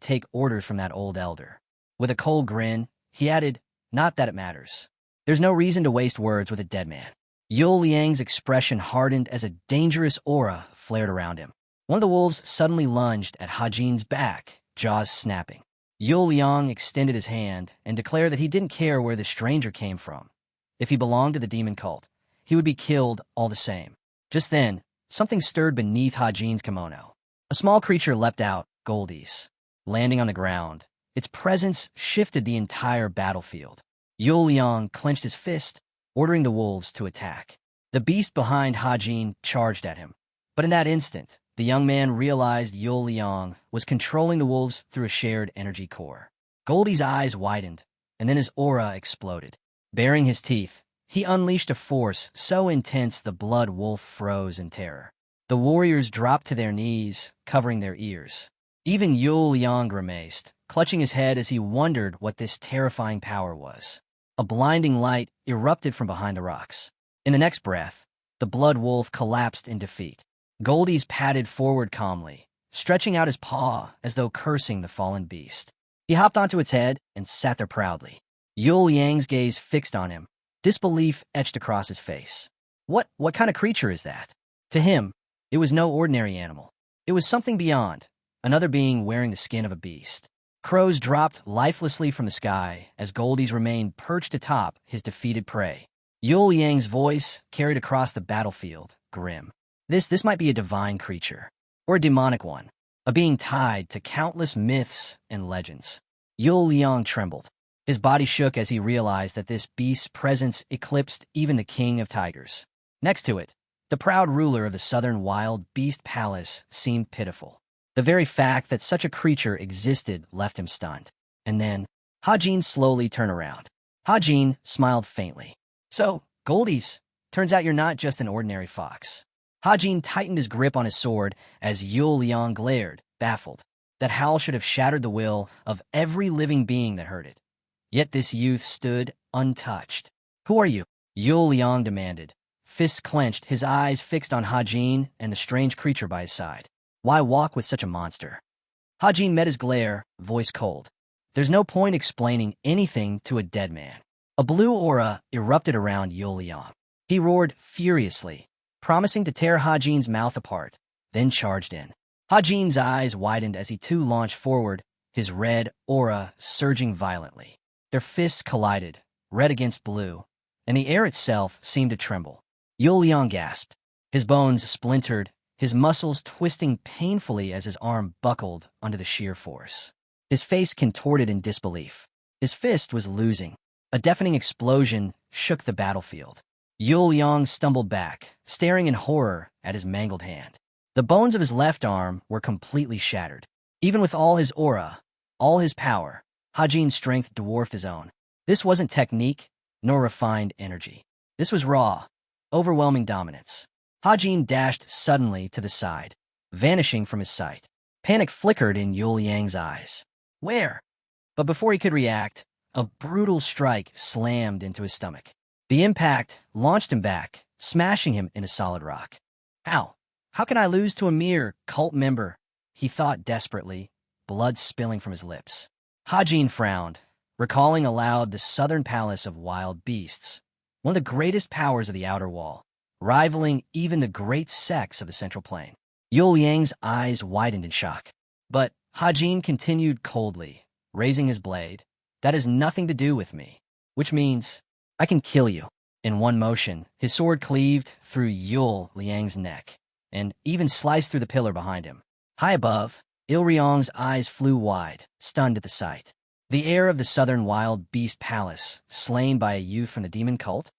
take orders from that old elder. With a cold grin, he added, Not that it matters. There's no reason to waste words with a dead man. Yul Liang's expression hardened as a dangerous aura flared around him. One of the wolves suddenly lunged at Hajin's back, jaws snapping. Yul Liang extended his hand and declared that he didn't care where the stranger came from. If he belonged to the demon cult, he would be killed all the same. Just then, something stirred beneath Hajin's kimono. A small creature leapt out, Goldies. Landing on the ground, its presence shifted the entire battlefield. Yul Liang clenched his fist, ordering the wolves to attack. The beast behind Hajin charged at him. But in that instant, the young man realized Yul Liang was controlling the wolves through a shared energy core. Goldie's eyes widened, and then his aura exploded. Baring his teeth, he unleashed a force so intense the blood wolf froze in terror. The warriors dropped to their knees, covering their ears. Even Yul Liang grimaced, clutching his head as he wondered what this terrifying power was. A blinding light erupted from behind the rocks. In the next breath, the blood wolf collapsed in defeat. Goldies padded forward calmly, stretching out his paw as though cursing the fallen beast. He hopped onto its head and sat there proudly. Yul Yang's gaze fixed on him, disbelief etched across his face. What kind of creature is that? To him, it was no ordinary animal. It was something beyond, another being wearing the skin of a beast. Crows dropped lifelessly from the sky as Goldies remained perched atop his defeated prey. Yul Yang's voice carried across the battlefield, grim. This might be a divine creature, or a demonic one, a being tied to countless myths and legends. Yul Liang trembled. His body shook as he realized that this beast's presence eclipsed even the king of tigers. Next to it, the proud ruler of the southern wild beast palace seemed pitiful. The very fact that such a creature existed left him stunned. And then, Hajin slowly turned around. Hajin smiled faintly. So, Goldies, turns out you're not just an ordinary fox. Hajin tightened his grip on his sword as Yul Liang glared, baffled. That howl should have shattered the will of every living being that heard it. Yet this youth stood untouched. Who are you? Yul Liang demanded, fists clenched, his eyes fixed on Hajin and the strange creature by his side. Why walk with such a monster? Hajin met his glare, voice cold. There's no point explaining anything to a dead man. A blue aura erupted around Yul Liang. He roared furiously, promising to tear Hajin's mouth apart, then charged in. Hajin's eyes widened as he too launched forward, his red aura surging violently. Their fists collided, red against blue, and the air itself seemed to tremble. Yul Liang gasped. His bones splintered, his muscles twisting painfully as his arm buckled under the sheer force. His face contorted in disbelief. His fist was losing. A deafening explosion shook the battlefield. Yul Liang stumbled back, staring in horror at his mangled hand. The bones of his left arm were completely shattered. Even with all his aura, all his power, Hajin's strength dwarfed his own. This wasn't technique, nor refined energy. This was raw, overwhelming dominance. Hajin dashed suddenly to the side, vanishing from his sight. Panic flickered in Yul Yang's eyes. Where? But before he could react, a brutal strike slammed into his stomach. The impact launched him back, smashing him into solid rock. Ow! How can I lose to a mere cult member? He thought desperately, blood spilling from his lips. Hajin frowned, recalling aloud the southern palace of wild beasts, one of the greatest powers of the outer wall, rivaling even the great sects of the central plain. Yul Yang's eyes widened in shock. But Hajin continued coldly, raising his blade. That has nothing to do with me, which means I can kill you. In one motion, his sword cleaved through Yul Liang's neck, and even sliced through the pillar behind him. High above, Ilryong's eyes flew wide, stunned at the sight. The heir of the southern wild beast palace, slain by a youth from the demon cult?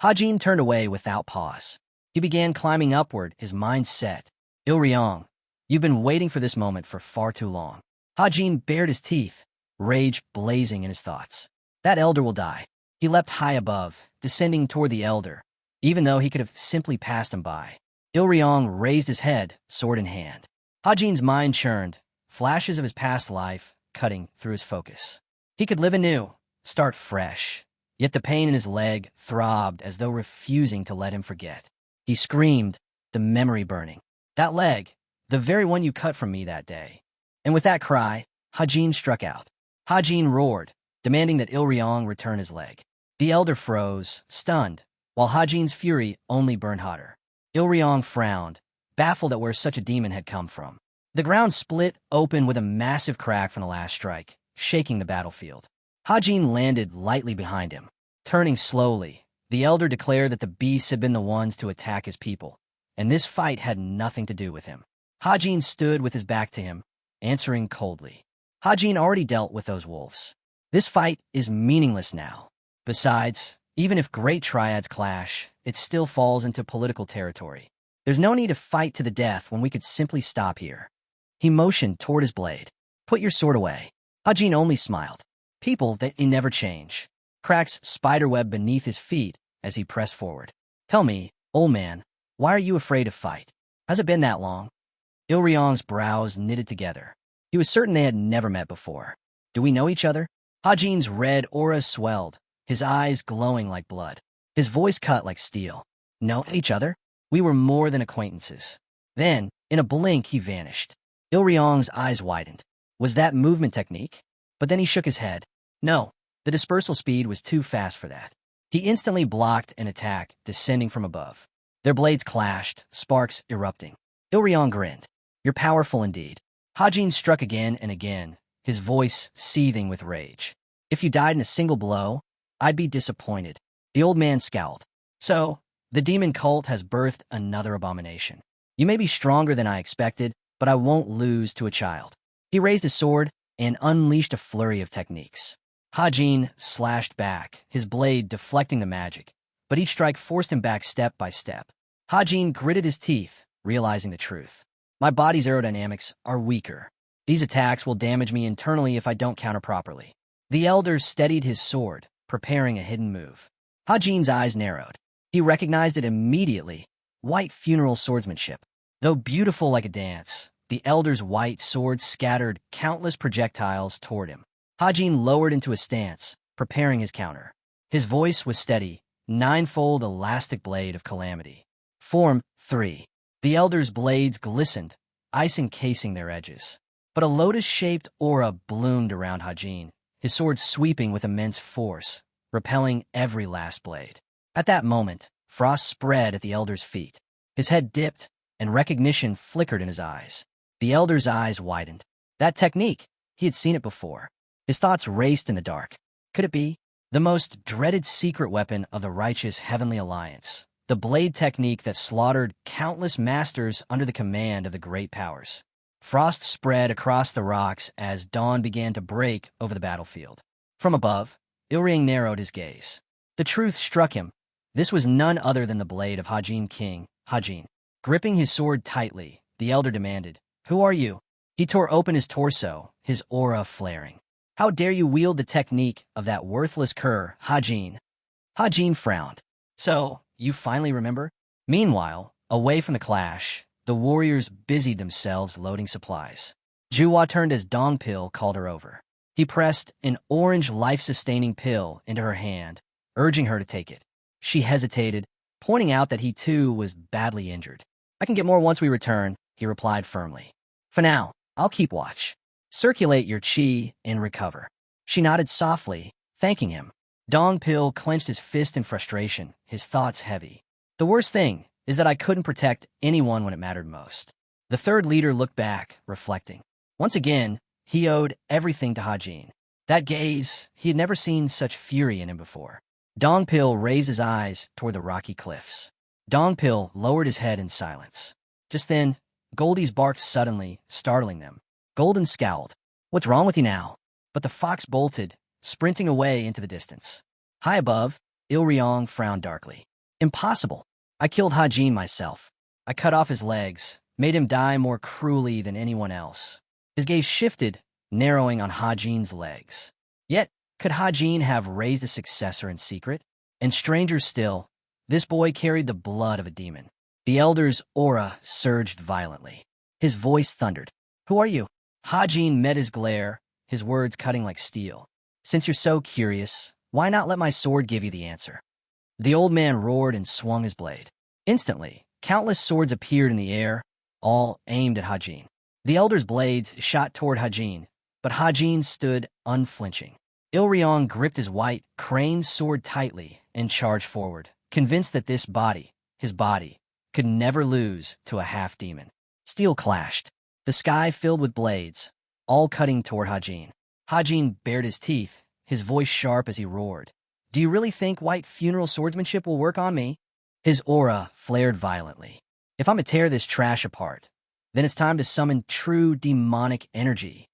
Hajin turned away without pause. He began climbing upward, his mind set. Ilryong, you've been waiting for this moment for far too long. Hajin bared his teeth, rage blazing in his thoughts. That elder will die. He leapt high above, descending toward the elder, even though he could have simply passed him by. Ilryong raised his head, sword in hand. Hajin's mind churned, flashes of his past life cutting through his focus. He could live anew, start fresh, yet the pain in his leg throbbed as though refusing to let him forget. He screamed, the memory burning. That leg, the very one you cut from me that day. And with that cry, Hajin struck out. Hajin roared, demanding that Ilryong return his leg. The elder froze, stunned, while Hajin's fury only burned hotter. Ilryong frowned, baffled at where such a demon had come from. The ground split open with a massive crack from the last strike, shaking the battlefield. Hajin landed lightly behind him. Turning slowly, the elder declared that the beasts had been the ones to attack his people, and this fight had nothing to do with him. Hajin stood with his back to him, answering coldly. Hajin already dealt with those wolves. This fight is meaningless now. Besides, even if great triads clash, it still falls into political territory. There's no need to fight to the death when we could simply stop here. He motioned toward his blade. Put your sword away. Hajin only smiled. People, they never change. Cracks spiderweb beneath his feet as he pressed forward. Tell me, old man, why are you afraid to fight? Has it been that long? Ilryong's brows knitted together. He was certain they had never met before. Do we know each other? Hajin's red aura swelled, his eyes glowing like blood. His voice cut like steel. Know each other? We were more than acquaintances. Then, in a blink, he vanished. Ilryong's eyes widened. Was that movement technique? But then he shook his head. No, the dispersal speed was too fast for that. He instantly blocked an attack descending from above. Their blades clashed, sparks erupting. Ilryong grinned. You're powerful indeed. Hajin struck again and again, his voice seething with rage. If you died in a single blow, I'd be disappointed. The old man scowled. So, the demon cult has birthed another abomination. You may be stronger than I expected, but I won't lose to a child. He raised his sword and unleashed a flurry of techniques. Hajin slashed back, his blade deflecting the magic, but each strike forced him back step by step. Hajin gritted his teeth, realizing the truth. My body's aerodynamics are weaker. These attacks will damage me internally if I don't counter properly. The elder steadied his sword, preparing a hidden move. Hajin's eyes narrowed. He recognized it immediately. White funeral swordsmanship. Though beautiful like a dance, the elder's white sword scattered countless projectiles toward him. Hajin lowered into a stance, preparing his counter. His voice was steady, ninefold elastic blade of calamity. Form 3. The elder's blades glistened, ice encasing their edges. But a lotus-shaped aura bloomed around Hajin, his sword sweeping with immense force, repelling every last blade. At that moment, frost spread at the elder's feet. His head dipped, and recognition flickered in his eyes. The elder's eyes widened. That technique, he had seen it before. His thoughts raced in the dark. Could it be? The most dreaded secret weapon of the righteous Heavenly Alliance. The blade technique that slaughtered countless masters under the command of the great powers. Frost spread across the rocks as dawn began to break over the battlefield. From above, Ilryong narrowed his gaze. The truth struck him. This was none other than the blade of Hajin King, Hajin. Gripping his sword tightly, the elder demanded, "Who are you?" He tore open his torso, his aura flaring. "How dare you wield the technique of that worthless cur, Hajin?" Hajin frowned. "So, you finally remember?" Meanwhile, away from the clash, the warriors busied themselves loading supplies. Juwa turned as Dongpil called her over. He pressed an orange life-sustaining pill into her hand, urging her to take it. She hesitated, pointing out that he too was badly injured. "I can get more once we return," he replied firmly. "For now, I'll keep watch. Circulate your chi and recover." She nodded softly, thanking him. Dong Pil clenched his fist in frustration, his thoughts heavy. The worst thing is that I couldn't protect anyone when it mattered most. The third leader looked back, reflecting. Once again, he owed everything to Hajin. That gaze, he had never seen such fury in him before. Dong Pil raised his eyes toward the rocky cliffs. Dong Pil lowered his head in silence. Just then, Goldie's barked suddenly, startling them. Golden scowled. "What's wrong with you now?" But the fox bolted, sprinting away into the distance. High above, Ilryong frowned darkly. "Impossible. I killed Hajin myself. I cut off his legs, made him die more cruelly than anyone else." His gaze shifted, narrowing on Hajin's legs. Yet, could Hajin have raised a successor in secret? And stranger still, this boy carried the blood of a demon. The elder's aura surged violently. His voice thundered. "Who are you?" Hajin met his glare, his words cutting like steel. "Since you're so curious, why not let my sword give you the answer?" The old man roared and swung his blade. Instantly, countless swords appeared in the air, all aimed at Hajin. The elder's blades shot toward Hajin, but Hajin stood unflinching. Ilryong gripped his white, craned sword tightly and charged forward, convinced that this body, his body, could never lose to a half-demon. Steel clashed, the sky filled with blades, all cutting toward Hajin. Hajin bared his teeth, his voice sharp as he roared. "Do you really think white funeral swordsmanship will work on me?" His aura flared violently. "If I'm to tear this trash apart, then it's time to summon true demonic energy."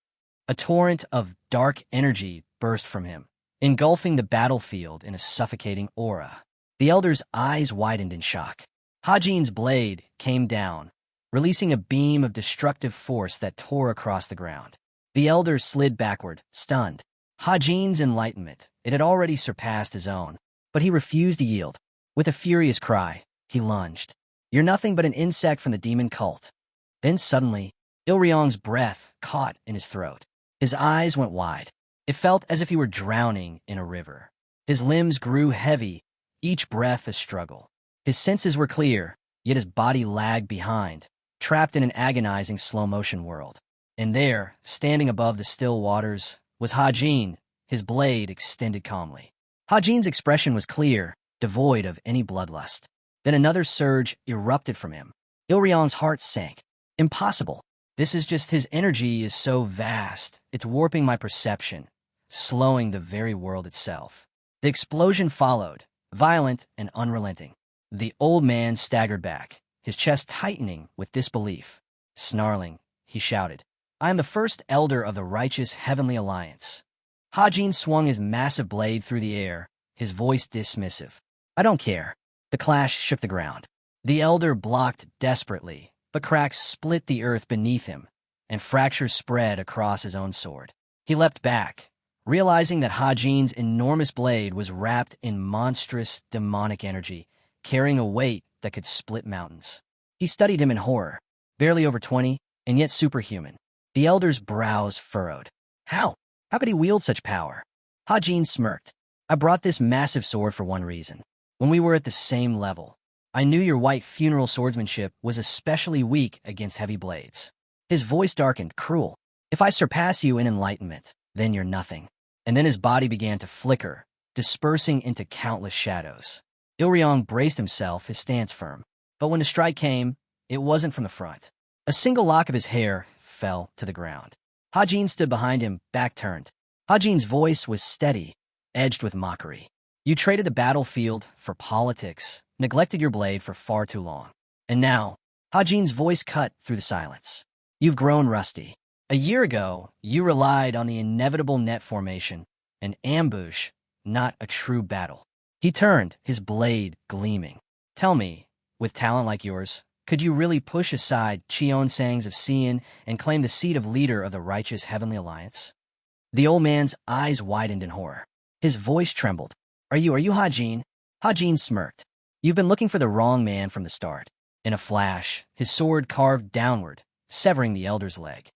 A torrent of dark energy burst from him, engulfing the battlefield in a suffocating aura. The elder's eyes widened in shock. Hajin's blade came down, releasing a beam of destructive force that tore across the ground. The elder slid backward, stunned. Hajin's enlightenment, it had already surpassed his own, but he refused to yield. With a furious cry, he lunged. "You're nothing but an insect from the demon cult." Then suddenly, Ilryong's breath caught in his throat. His eyes went wide. It felt as if he were drowning in a river. His limbs grew heavy, each breath a struggle. His senses were clear, yet his body lagged behind, trapped in an agonizing slow-motion world. And there, standing above the still waters, was Hajin, his blade extended calmly. Hajin's expression was clear, devoid of any bloodlust. Then another surge erupted from him. Ilryong's heart sank. "Impossible. This is just his energy is so vast, it's warping my perception, slowing the very world itself." The explosion followed, violent and unrelenting. The old man staggered back, his chest tightening with disbelief. Snarling, he shouted, "I am the first elder of the righteous heavenly alliance." Hajin swung his massive blade through the air, his voice dismissive. "I don't care." The clash shook the ground. The elder blocked desperately, but cracks split the earth beneath him, and fractures spread across his own sword. He leapt back, realizing that Hajin's enormous blade was wrapped in monstrous, demonic energy, carrying a weight that could split mountains. He studied him in horror, barely over 20, and yet superhuman. The elder's brows furrowed. How? How could he wield such power? Hajin smirked. "I brought this massive sword for one reason. When we were at the same level, I knew your white funeral swordsmanship was especially weak against heavy blades." His voice darkened, cruel. "If I surpass you in enlightenment, then you're nothing." And then his body began to flicker, dispersing into countless shadows. Ilryong braced himself, his stance firm. But when the strike came, it wasn't from the front. A single lock of his hair fell to the ground. Hajin stood behind him, back turned. Hajin's voice was steady, edged with mockery. "You traded the battlefield for politics, neglected your blade for far too long. And now," Hajin's voice cut through the silence, "you've grown rusty. A year ago, you relied on the inevitable net formation, an ambush, not a true battle." He turned, his blade gleaming. "Tell me, with talent like yours, could you really push aside Cheonsangs of Xian and claim the seat of leader of the righteous heavenly alliance?" The old man's eyes widened in horror. His voice trembled. Are you Hajin?" Hajin smirked. "You've been looking for the wrong man from the start." In a flash, his sword carved downward, severing the elder's leg.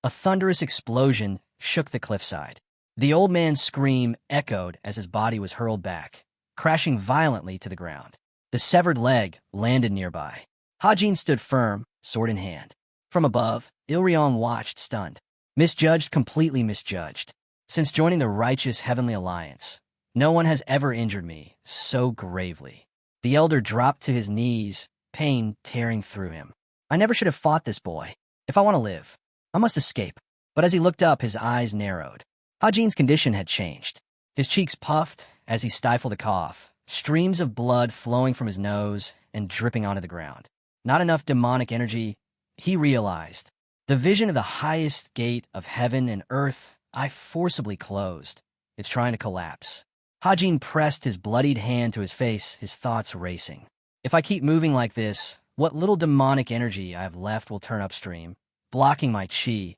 A thunderous explosion shook the cliffside. The old man's scream echoed as his body was hurled back, crashing violently to the ground. The severed leg landed nearby. Hajin stood firm, sword in hand. From above, Ilryong watched, stunned. Misjudged, completely misjudged. Since joining the righteous Heavenly Alliance, no one has ever injured me so gravely. The elder dropped to his knees, pain tearing through him. I never should have fought this boy. If I want to live, I must escape. But as he looked up, his eyes narrowed. Hajin's condition had changed. His cheeks puffed as he stifled a cough, streams of blood flowing from his nose and dripping onto the ground. Not enough demonic energy, he realized. The vision of the highest gate of heaven and earth I forcibly closed. It's trying to collapse. Hajin pressed his bloodied hand to his face, his thoughts racing. If I keep moving like this, what little demonic energy I have left will turn upstream, blocking my chi.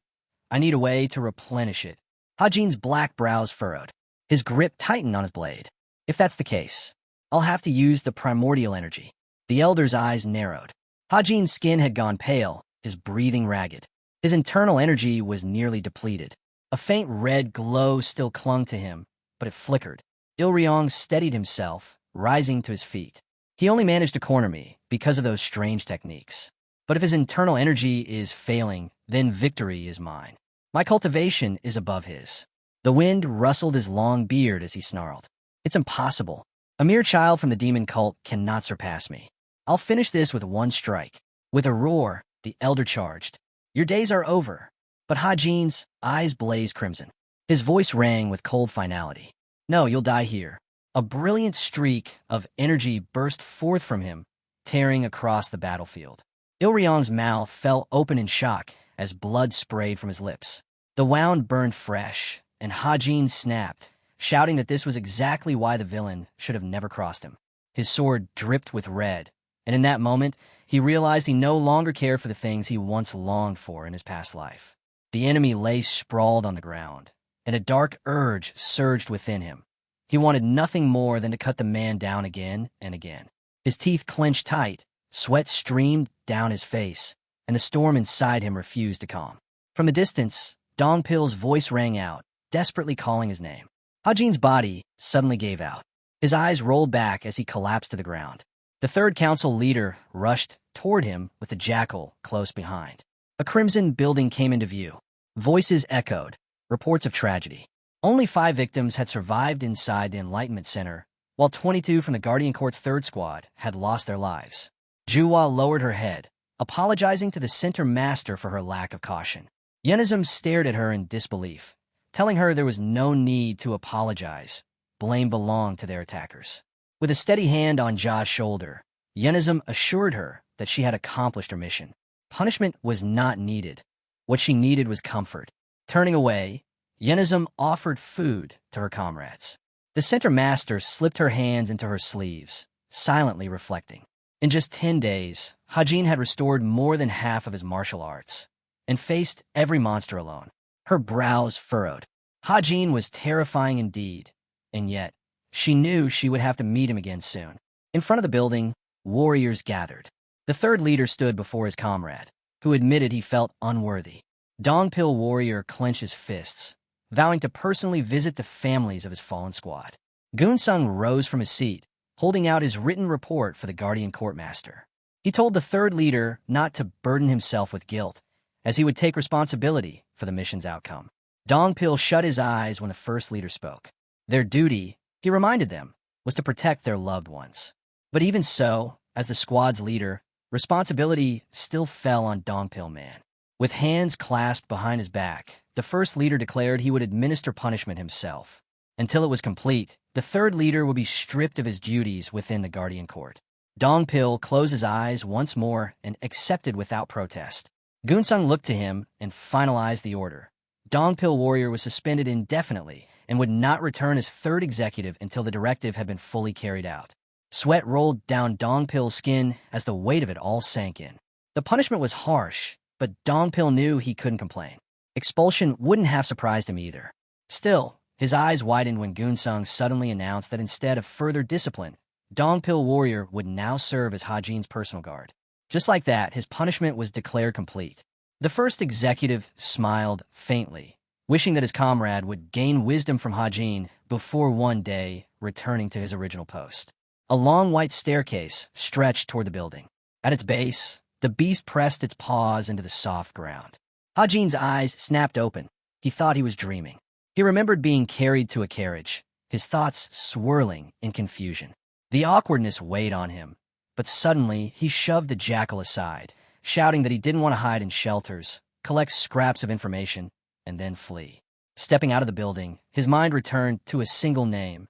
I need a way to replenish it. Hajin's black brows furrowed. His grip tightened on his blade. If that's the case, I'll have to use the primordial energy. The elder's eyes narrowed. Hajin's skin had gone pale, his breathing ragged. His internal energy was nearly depleted. A faint red glow still clung to him, but it flickered. Ilryong steadied himself, rising to his feet. He only managed to corner me because of those strange techniques. But if his internal energy is failing, then victory is mine. My cultivation is above his. The wind rustled his long beard as he snarled. It's impossible. A mere child from the demon cult cannot surpass me. I'll finish this with one strike. With a roar, the elder charged. Your days are over. But Hajin's eyes blazed crimson. His voice rang with cold finality. No, you'll die here. A brilliant streak of energy burst forth from him, tearing across the battlefield. Ilryong's mouth fell open in shock as blood sprayed from his lips. The wound burned fresh, and Hajin snapped, shouting that this was exactly why the villain should have never crossed him. His sword dripped with red, and in that moment, he realized he no longer cared for the things he once longed for in his past life. The enemy lay sprawled on the ground, and a dark urge surged within him. He wanted nothing more than to cut the man down again and again. His teeth clenched tight, sweat streamed down his face, and the storm inside him refused to calm. From the distance, Dongpil's voice rang out, desperately calling his name. Hajin's body suddenly gave out. His eyes rolled back as he collapsed to the ground. The third council leader rushed toward him with the jackal close behind. A crimson building came into view. Voices echoed, reports of tragedy. Only 5 victims had survived inside the Enlightenment Center, while 22 from the Guardian Court's third squad had lost their lives. Juhua lowered her head, apologizing to the center master for her lack of caution. Yenizum stared at her in disbelief, telling her there was no need to apologize. Blame belonged to their attackers. With a steady hand on Ja's shoulder, Yenizum assured her that she had accomplished her mission. Punishment was not needed. What she needed was comfort. Turning away, Yenizum offered food to her comrades. The center master slipped her hands into her sleeves, silently reflecting. In just 10 days, Hajin had restored more than half of his martial arts and faced every monster alone. Her brows furrowed. Hajin was terrifying indeed, and yet she knew she would have to meet him again soon. In front of the building, warriors gathered. The third leader stood before his comrade, who admitted he felt unworthy. Dongpil warrior clenched his fists, vowing to personally visit the families of his fallen squad. Gunsung rose from his seat, holding out his written report for the Guardian Courtmaster. He told the third leader not to burden himself with guilt, as he would take responsibility for the mission's outcome. Dongpil shut his eyes when the first leader spoke. Their duty, he reminded them, was to protect their loved ones. But even so, as the squad's leader, responsibility still fell on Dongpil Man. With hands clasped behind his back, the first leader declared he would administer punishment himself. Until it was complete, the third leader would be stripped of his duties within the Guardian Court. Dongpil closed his eyes once more and accepted without protest. Gunsung looked to him and finalized the order. Dongpil warrior was suspended indefinitely and would not return as third executive until the directive had been fully carried out. Sweat rolled down Dongpil's skin as the weight of it all sank in. The punishment was harsh, but Dongpil knew he couldn't complain. Expulsion wouldn't have surprised him either. Still, his eyes widened when Gunsung suddenly announced that instead of further discipline, Dongpil warrior would now serve as Hajin's personal guard. Just like that, his punishment was declared complete. The first executive smiled faintly, wishing that his comrade would gain wisdom from Hajin before one day returning to his original post. A long white staircase stretched toward the building. At its base, the beast pressed its paws into the soft ground. Hajin's eyes snapped open. He thought he was dreaming. He remembered being carried to a carriage, his thoughts swirling in confusion. The awkwardness weighed on him, but suddenly he shoved the jackal aside, shouting that he didn't want to hide in shelters, collect scraps of information, and then flee. Stepping out of the building, his mind returned to a single name,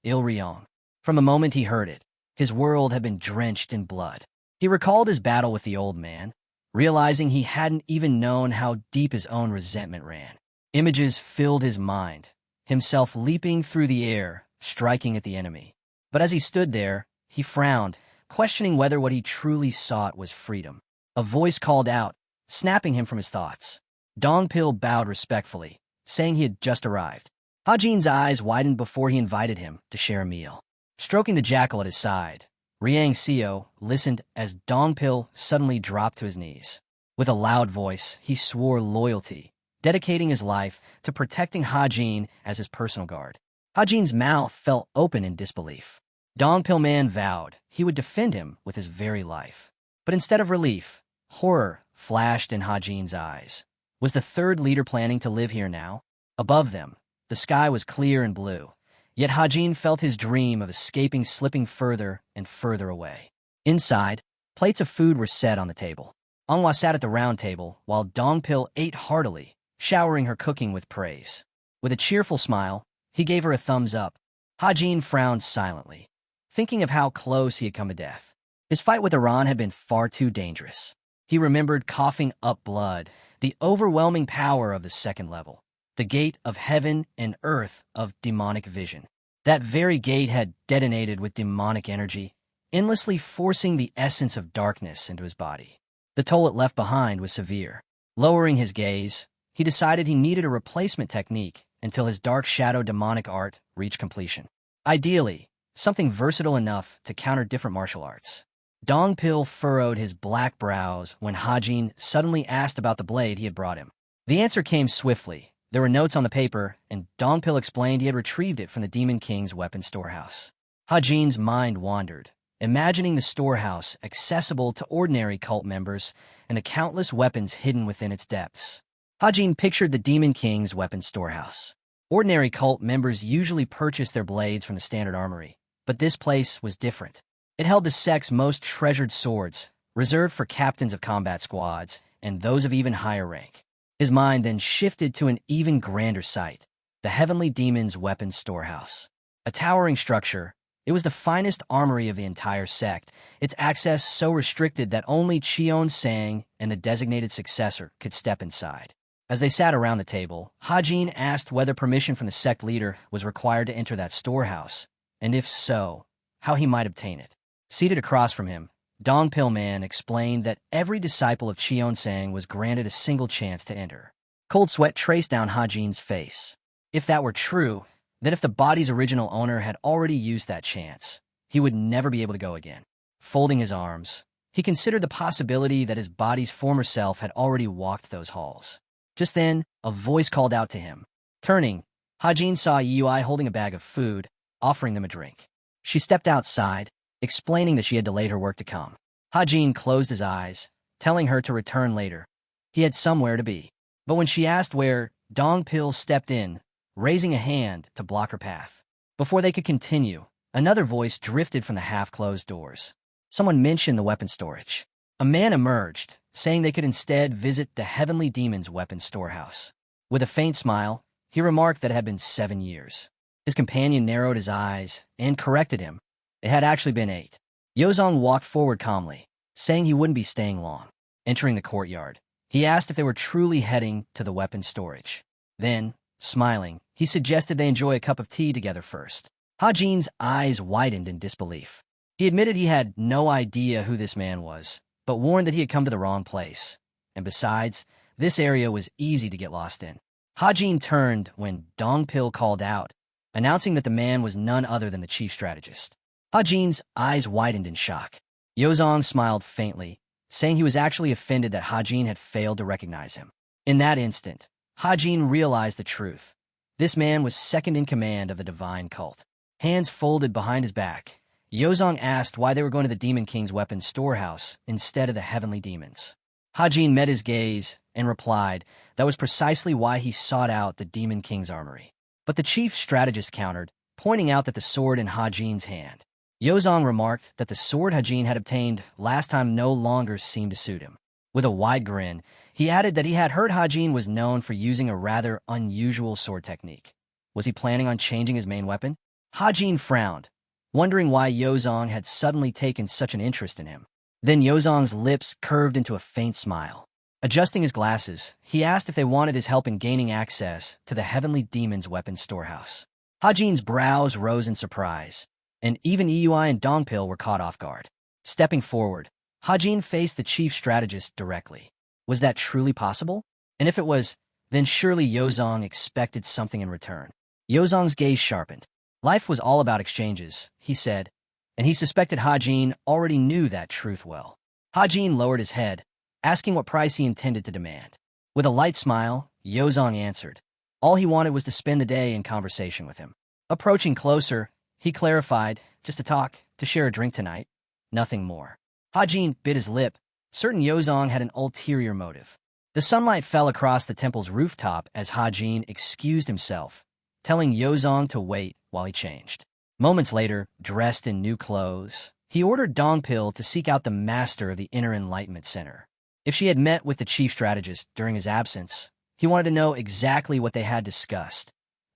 Il-ryong. From the moment he heard it, his world had been drenched in blood. He recalled his battle with the old man, realizing he hadn't even known how deep his own resentment ran. Images filled his mind, himself leaping through the air, striking at the enemy. But as he stood there, he frowned, questioning whether what he truly sought was freedom. A voice called out, snapping him from his thoughts. Dongpil bowed respectfully, saying he had just arrived. Hajin's eyes widened before he invited him to share a meal. Stroking the jackal at his side, Riang Seo listened as Dongpil suddenly dropped to his knees. With a loud voice, he swore loyalty, dedicating his life to protecting Hajin as his personal guard. Hajin's mouth fell open in disbelief. Dongpil Man vowed he would defend him with his very life. But instead of relief, horror flashed in Hajin's eyes. Was the third leader planning to live here now? Above them, the sky was clear and blue, yet Hajin felt his dream of escaping slipping further and further away. Inside, plates of food were set on the table. Anghua sat at the round table, while Dongpil ate heartily, showering her cooking with praise. With a cheerful smile, he gave her a thumbs up. Hajin frowned silently, thinking of how close he had come to death. His fight with Iran had been far too dangerous. He remembered coughing up blood, the overwhelming power of the second level, the gate of heaven and earth of demonic vision. That very gate had detonated with demonic energy, endlessly forcing the essence of darkness into his body. The toll it left behind was severe. Lowering his gaze, he decided he needed a replacement technique until his dark shadow demonic art reached completion. Ideally, something versatile enough to counter different martial arts. Dongpil furrowed his black brows when Hajin suddenly asked about the blade he had brought him. The answer came swiftly. There were notes on the paper, and Dongpil explained he had retrieved it from the Demon King's weapon storehouse. Hajin's mind wandered, imagining the storehouse accessible to ordinary cult members and the countless weapons hidden within its depths. Hajin pictured the Demon King's weapon storehouse. Ordinary cult members usually purchased their blades from the standard armory, but this place was different. It held the sect's most treasured swords, reserved for captains of combat squads and those of even higher rank. His mind then shifted to an even grander sight, the Heavenly Demon's weapons storehouse. A towering structure, it was the finest armory of the entire sect, its access so restricted that only Cheon Sang and the designated successor could step inside. As they sat around the table, Hajin asked whether permission from the sect leader was required to enter that storehouse, and if so, how he might obtain it. Seated across from him, Dongpil Man explained that every disciple of Cheon Sang was granted a single chance to enter. Cold sweat traced down Hajin's face. If that were true, then if the body's original owner had already used that chance, he would never be able to go again. Folding his arms, he considered the possibility that his body's former self had already walked those halls. Just then, a voice called out to him. Turning, Hajin saw Yui holding a bag of food, offering them a drink. She stepped outside, explaining that she had delayed her work to come. Hajin closed his eyes, telling her to return later. He had somewhere to be. But when she asked where, Dongpil stepped in, raising a hand to block her path. Before they could continue, another voice drifted from the half-closed doors. Someone mentioned the weapon storage. A man emerged, saying they could instead visit the Heavenly Demon's weapon storehouse. With a faint smile, he remarked that it had been 7 years. His companion narrowed his eyes and corrected him. It had actually been 8. Yozong walked forward calmly, saying he wouldn't be staying long. Entering the courtyard, he asked if they were truly heading to the weapon storage. Then, smiling, he suggested they enjoy a cup of tea together first. Hajin's eyes widened in disbelief. He admitted he had no idea who this man was, but warned that he had come to the wrong place. And besides, this area was easy to get lost in. Hajin turned when Dongpil called out, announcing that the man was none other than the chief strategist. Hajin's eyes widened in shock. Yozong smiled faintly, saying he was actually offended that Hajin had failed to recognize him. In that instant, Hajin realized the truth. This man was second in command of the divine cult. Hands folded behind his back, Yozong asked why they were going to the Demon King's weapons storehouse instead of the heavenly demons. Hajin met his gaze and replied that was precisely why he sought out the Demon King's armory. But the chief strategist countered, pointing out that the sword in Hajin's hand. Yozong remarked that the sword Hajin had obtained last time no longer seemed to suit him. With a wide grin, he added that he had heard Hajin was known for using a rather unusual sword technique. Was he planning on changing his main weapon? Hajin frowned, wondering why Yozong had suddenly taken such an interest in him. Then Yozong's lips curved into a faint smile. Adjusting his glasses, he asked if they wanted his help in gaining access to the Heavenly Demon's weapons storehouse. Hajin's brows rose in surprise, and even Eui and Dongpil were caught off guard. Stepping forward, Hajin faced the chief strategist directly. Was that truly possible? And if it was, then surely Yozong expected something in return. Yozong's gaze sharpened. Life was all about exchanges, he said, and he suspected Hajin already knew that truth well. Hajin lowered his head, asking what price he intended to demand. With a light smile, Yozong answered. All he wanted was to spend the day in conversation with him. Approaching closer, he clarified, just to talk, to share a drink tonight. Nothing more. Hajin bit his lip, certain Yozong had an ulterior motive. The sunlight fell across the temple's rooftop as Hajin excused himself, telling Yozong to wait while he changed. Moments later, dressed in new clothes, he ordered Dongpil to seek out the master of the Inner Enlightenment Center. If she had met with the chief strategist during his absence, he wanted to know exactly what they had discussed,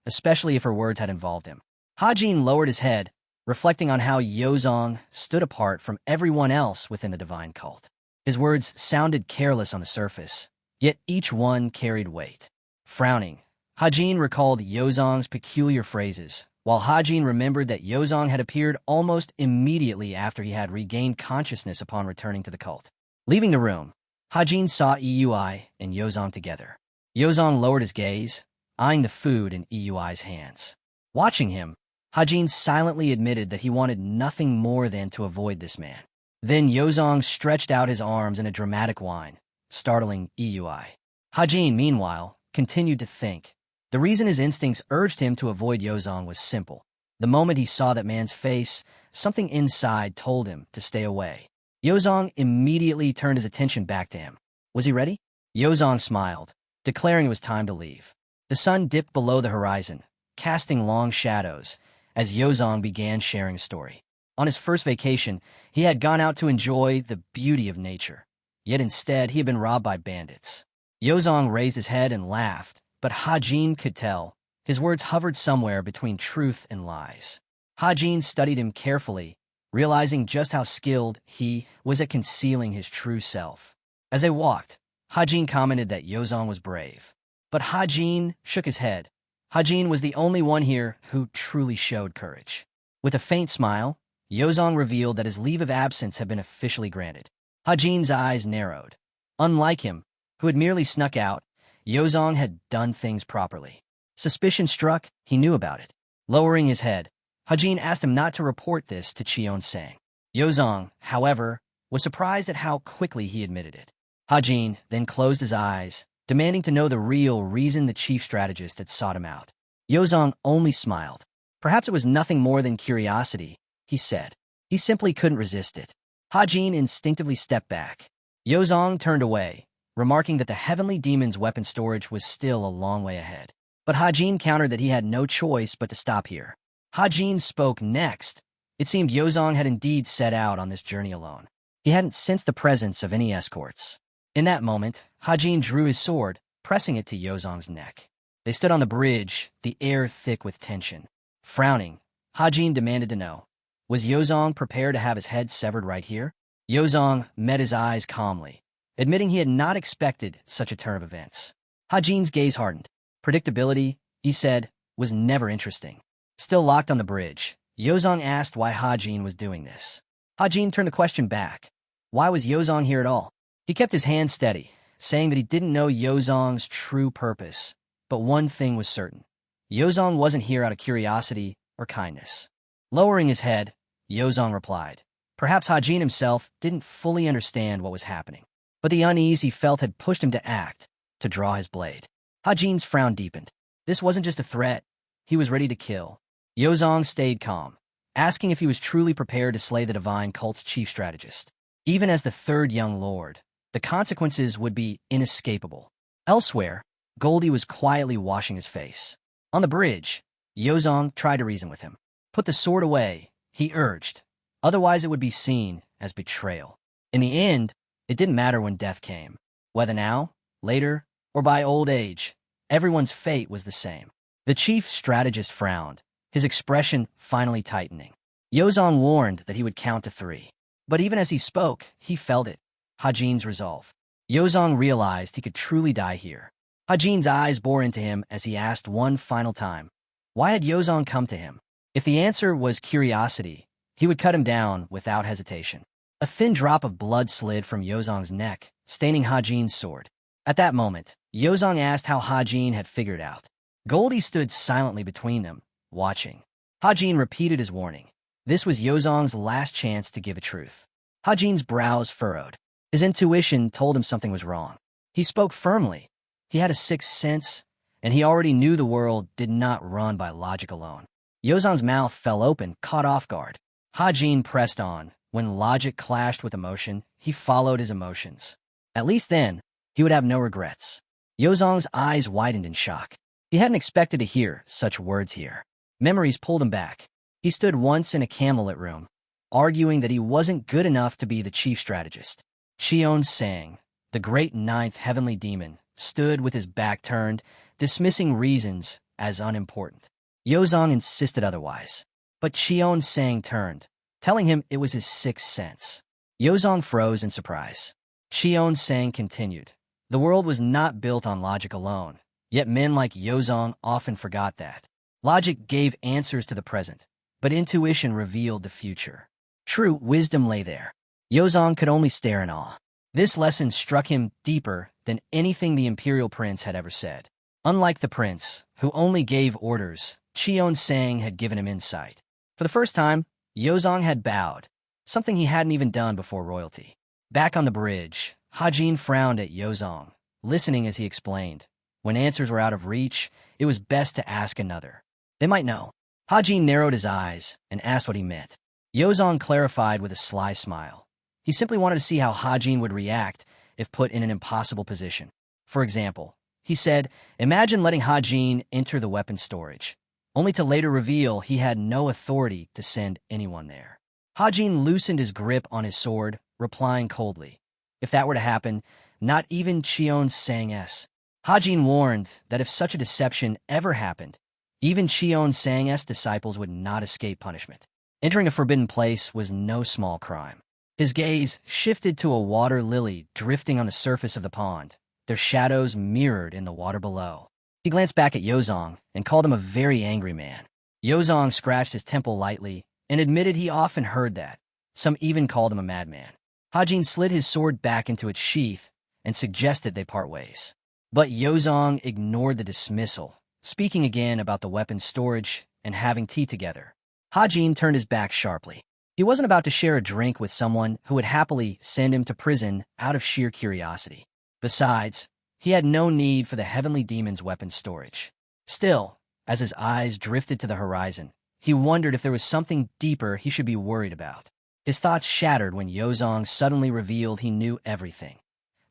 especially if her words had involved him. Hajin lowered his head, reflecting on how Yozong stood apart from everyone else within the divine cult. His words sounded careless on the surface, yet each one carried weight. Frowning, Hajin recalled Yozong's peculiar phrases, while Hajin remembered that Yozong had appeared almost immediately after he had regained consciousness upon returning to the cult. Leaving the room, Hajin saw Eui and Yozong together. Yozong lowered his gaze, eyeing the food in Euy's hands. Watching him, Hajin silently admitted that he wanted nothing more than to avoid this man. Then Yozong stretched out his arms in a dramatic whine, startling Eui. Hajin, meanwhile, continued to think. The reason his instincts urged him to avoid Yozong was simple. The moment he saw that man's face, something inside told him to stay away. Yozong immediately turned his attention back to him. Was he ready? Yozong smiled, declaring it was time to leave. The sun dipped below the horizon, casting long shadows, as Yozong began sharing a story. On his first vacation, he had gone out to enjoy the beauty of nature. Yet instead, he had been robbed by bandits. Yozong raised his head and laughed, but Hajin could tell. His words hovered somewhere between truth and lies. Hajin studied him carefully, realizing just how skilled he was at concealing his true self. As they walked, Hajin commented that Yozong was brave. But Hajin shook his head. Hajin was the only one here who truly showed courage. With a faint smile, Yozong revealed that his leave of absence had been officially granted. Hajin's eyes narrowed. Unlike him, who had merely snuck out, Yozong had done things properly. Suspicion struck, he knew about it. Lowering his head, Hajin asked him not to report this to Cheon-sang. Yozong, however, was surprised at how quickly he admitted it. Hajin then closed his eyes, demanding to know the real reason the chief strategist had sought him out. Yozong only smiled. Perhaps it was nothing more than curiosity, he said. He simply couldn't resist it. Hajin instinctively stepped back. Yozong turned away, remarking that the heavenly demon's weapon storage was still a long way ahead. But Hajin countered that he had no choice but to stop here. Hajin spoke next. It seemed Yozong had indeed set out on this journey alone. He hadn't sensed the presence of any escorts. In that moment, Hajin drew his sword, pressing it to Yozong's neck. They stood on the bridge, the air thick with tension. Frowning, Hajin demanded to know, was Yozong prepared to have his head severed right here? Yozong met his eyes calmly, admitting he had not expected such a turn of events. Hajin's gaze hardened. Predictability, he said, was never interesting. Still locked on the bridge, Yozong asked why Hajin was doing this. Hajin turned the question back. Why was Yozong here at all? He kept his hand steady, saying that he didn't know Yozong's true purpose. But one thing was certain. Yozong wasn't here out of curiosity or kindness. Lowering his head, Yozong replied. Perhaps Hajin himself didn't fully understand what was happening. But the unease he felt had pushed him to act, to draw his blade. Hajin's frown deepened. This wasn't just a threat. He was ready to kill. Yozong stayed calm, asking if he was truly prepared to slay the divine cult's chief strategist. Even as the third young lord, the consequences would be inescapable. Elsewhere, Goldie was quietly washing his face. On the bridge, Yozong tried to reason with him. Put the sword away, he urged. Otherwise it would be seen as betrayal. In the end, it didn't matter when death came. Whether now, later, or by old age, everyone's fate was the same. The chief strategist frowned, his expression finally tightening. Yozong warned that he would count to 3. But even as he spoke, he felt it. Hajin's resolve. Yozong realized he could truly die here. Hajin's eyes bore into him as he asked one final time, why had Yozong come to him? If the answer was curiosity, he would cut him down without hesitation. A thin drop of blood slid from Yozong's neck, staining Hajin's sword. At that moment, Yozong asked how Hajin had figured out. Goldie stood silently between them, watching. Hajin repeated his warning. This was Yozong's last chance to give a truth. Hajin's brows furrowed. His intuition told him something was wrong. He spoke firmly. He had a sixth sense, and he already knew the world did not run by logic alone. Yozong's mouth fell open, caught off guard. Hajin pressed on. When logic clashed with emotion, he followed his emotions. At least then, he would have no regrets. Yozong's eyes widened in shock. He hadn't expected to hear such words here. Memories pulled him back. He stood once in a candlelit room, arguing that he wasn't good enough to be the chief strategist. Cheon Sang, the great ninth heavenly demon, stood with his back turned, dismissing reasons as unimportant. Yozong insisted otherwise. But Cheon Sang turned, telling him it was his sixth sense. Yozong froze in surprise. Cheon Sang continued. The world was not built on logic alone, yet men like Yozong often forgot that. Logic gave answers to the present, but intuition revealed the future. True wisdom lay there. Yozong could only stare in awe. This lesson struck him deeper than anything the Imperial Prince had ever said. Unlike the prince, who only gave orders, Cheon Sang had given him insight. For the first time, Yozong had bowed, something he hadn't even done before royalty. Back on the bridge, Hajin frowned at Yozong, listening as he explained. When answers were out of reach, it was best to ask another. They might know. Hajin narrowed his eyes and asked what he meant. Yozong clarified with a sly smile. He simply wanted to see how Hajin would react if put in an impossible position. For example, he said, imagine letting Hajin enter the weapon storage, only to later reveal he had no authority to send anyone there. Hajin loosened his grip on his sword, replying coldly. If that were to happen, not even Cheon Sang-s. Hajin warned that if such a deception ever happened, even Cheon Sang-s disciples would not escape punishment. Entering a forbidden place was no small crime. His gaze shifted to a water lily drifting on the surface of the pond, their shadows mirrored in the water below. He glanced back at Yozong and called him a very angry man. Yozong scratched his temple lightly and admitted he often heard that. Some even called him a madman. Hajin slid his sword back into its sheath and suggested they part ways. But Yozong ignored the dismissal, speaking again about the weapons storage and having tea together. Hajin turned his back sharply. He wasn't about to share a drink with someone who would happily send him to prison out of sheer curiosity. Besides, he had no need for the heavenly demon's weapons storage. Still, as his eyes drifted to the horizon, he wondered if there was something deeper he should be worried about. His thoughts shattered when Yozong suddenly revealed he knew everything.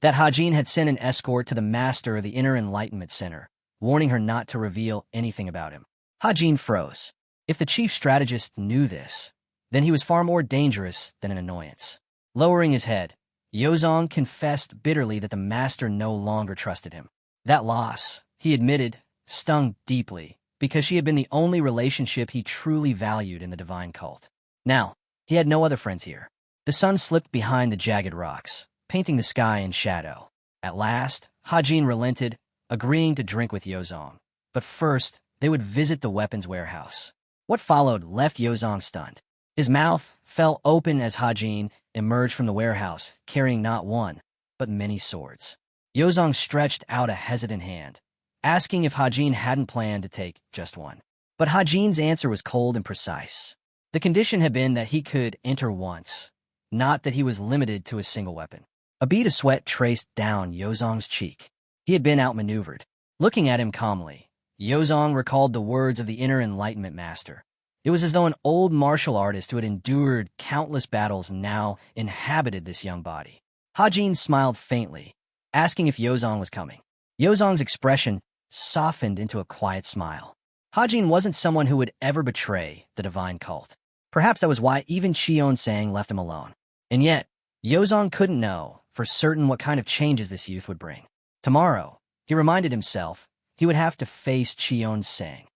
That Hajin had sent an escort to the master of the Inner Enlightenment Center, warning her not to reveal anything about him. Hajin froze. If the chief strategist knew this, then he was far more dangerous than an annoyance. Lowering his head, Yozong confessed bitterly that the master no longer trusted him. That loss, he admitted, stung deeply, because she had been the only relationship he truly valued in the divine cult. Now, he had no other friends here. The sun slipped behind the jagged rocks, painting the sky in shadow. At last, Hajin relented, agreeing to drink with Yozong. But first, they would visit the weapons warehouse. What followed left Yozong stunned. His mouth fell open as Hajin emerged from the warehouse, carrying not one, but many swords. Yozong stretched out a hesitant hand, asking if Hajin hadn't planned to take just one. But Hajin's answer was cold and precise. The condition had been that he could enter once, not that he was limited to a single weapon. A bead of sweat traced down Yozong's cheek. He had been outmaneuvered. Looking at him calmly, Yozong recalled the words of the inner enlightenment master. It was as though an old martial artist who had endured countless battles now inhabited this young body. Hajin smiled faintly, asking if Yozong was coming. Yozong's expression softened into a quiet smile. Hajin wasn't someone who would ever betray the divine cult. Perhaps that was why even Cheon-sang left him alone. And yet, Yozong couldn't know for certain what kind of changes this youth would bring. Tomorrow, he reminded himself, he would have to face Cheon-sang.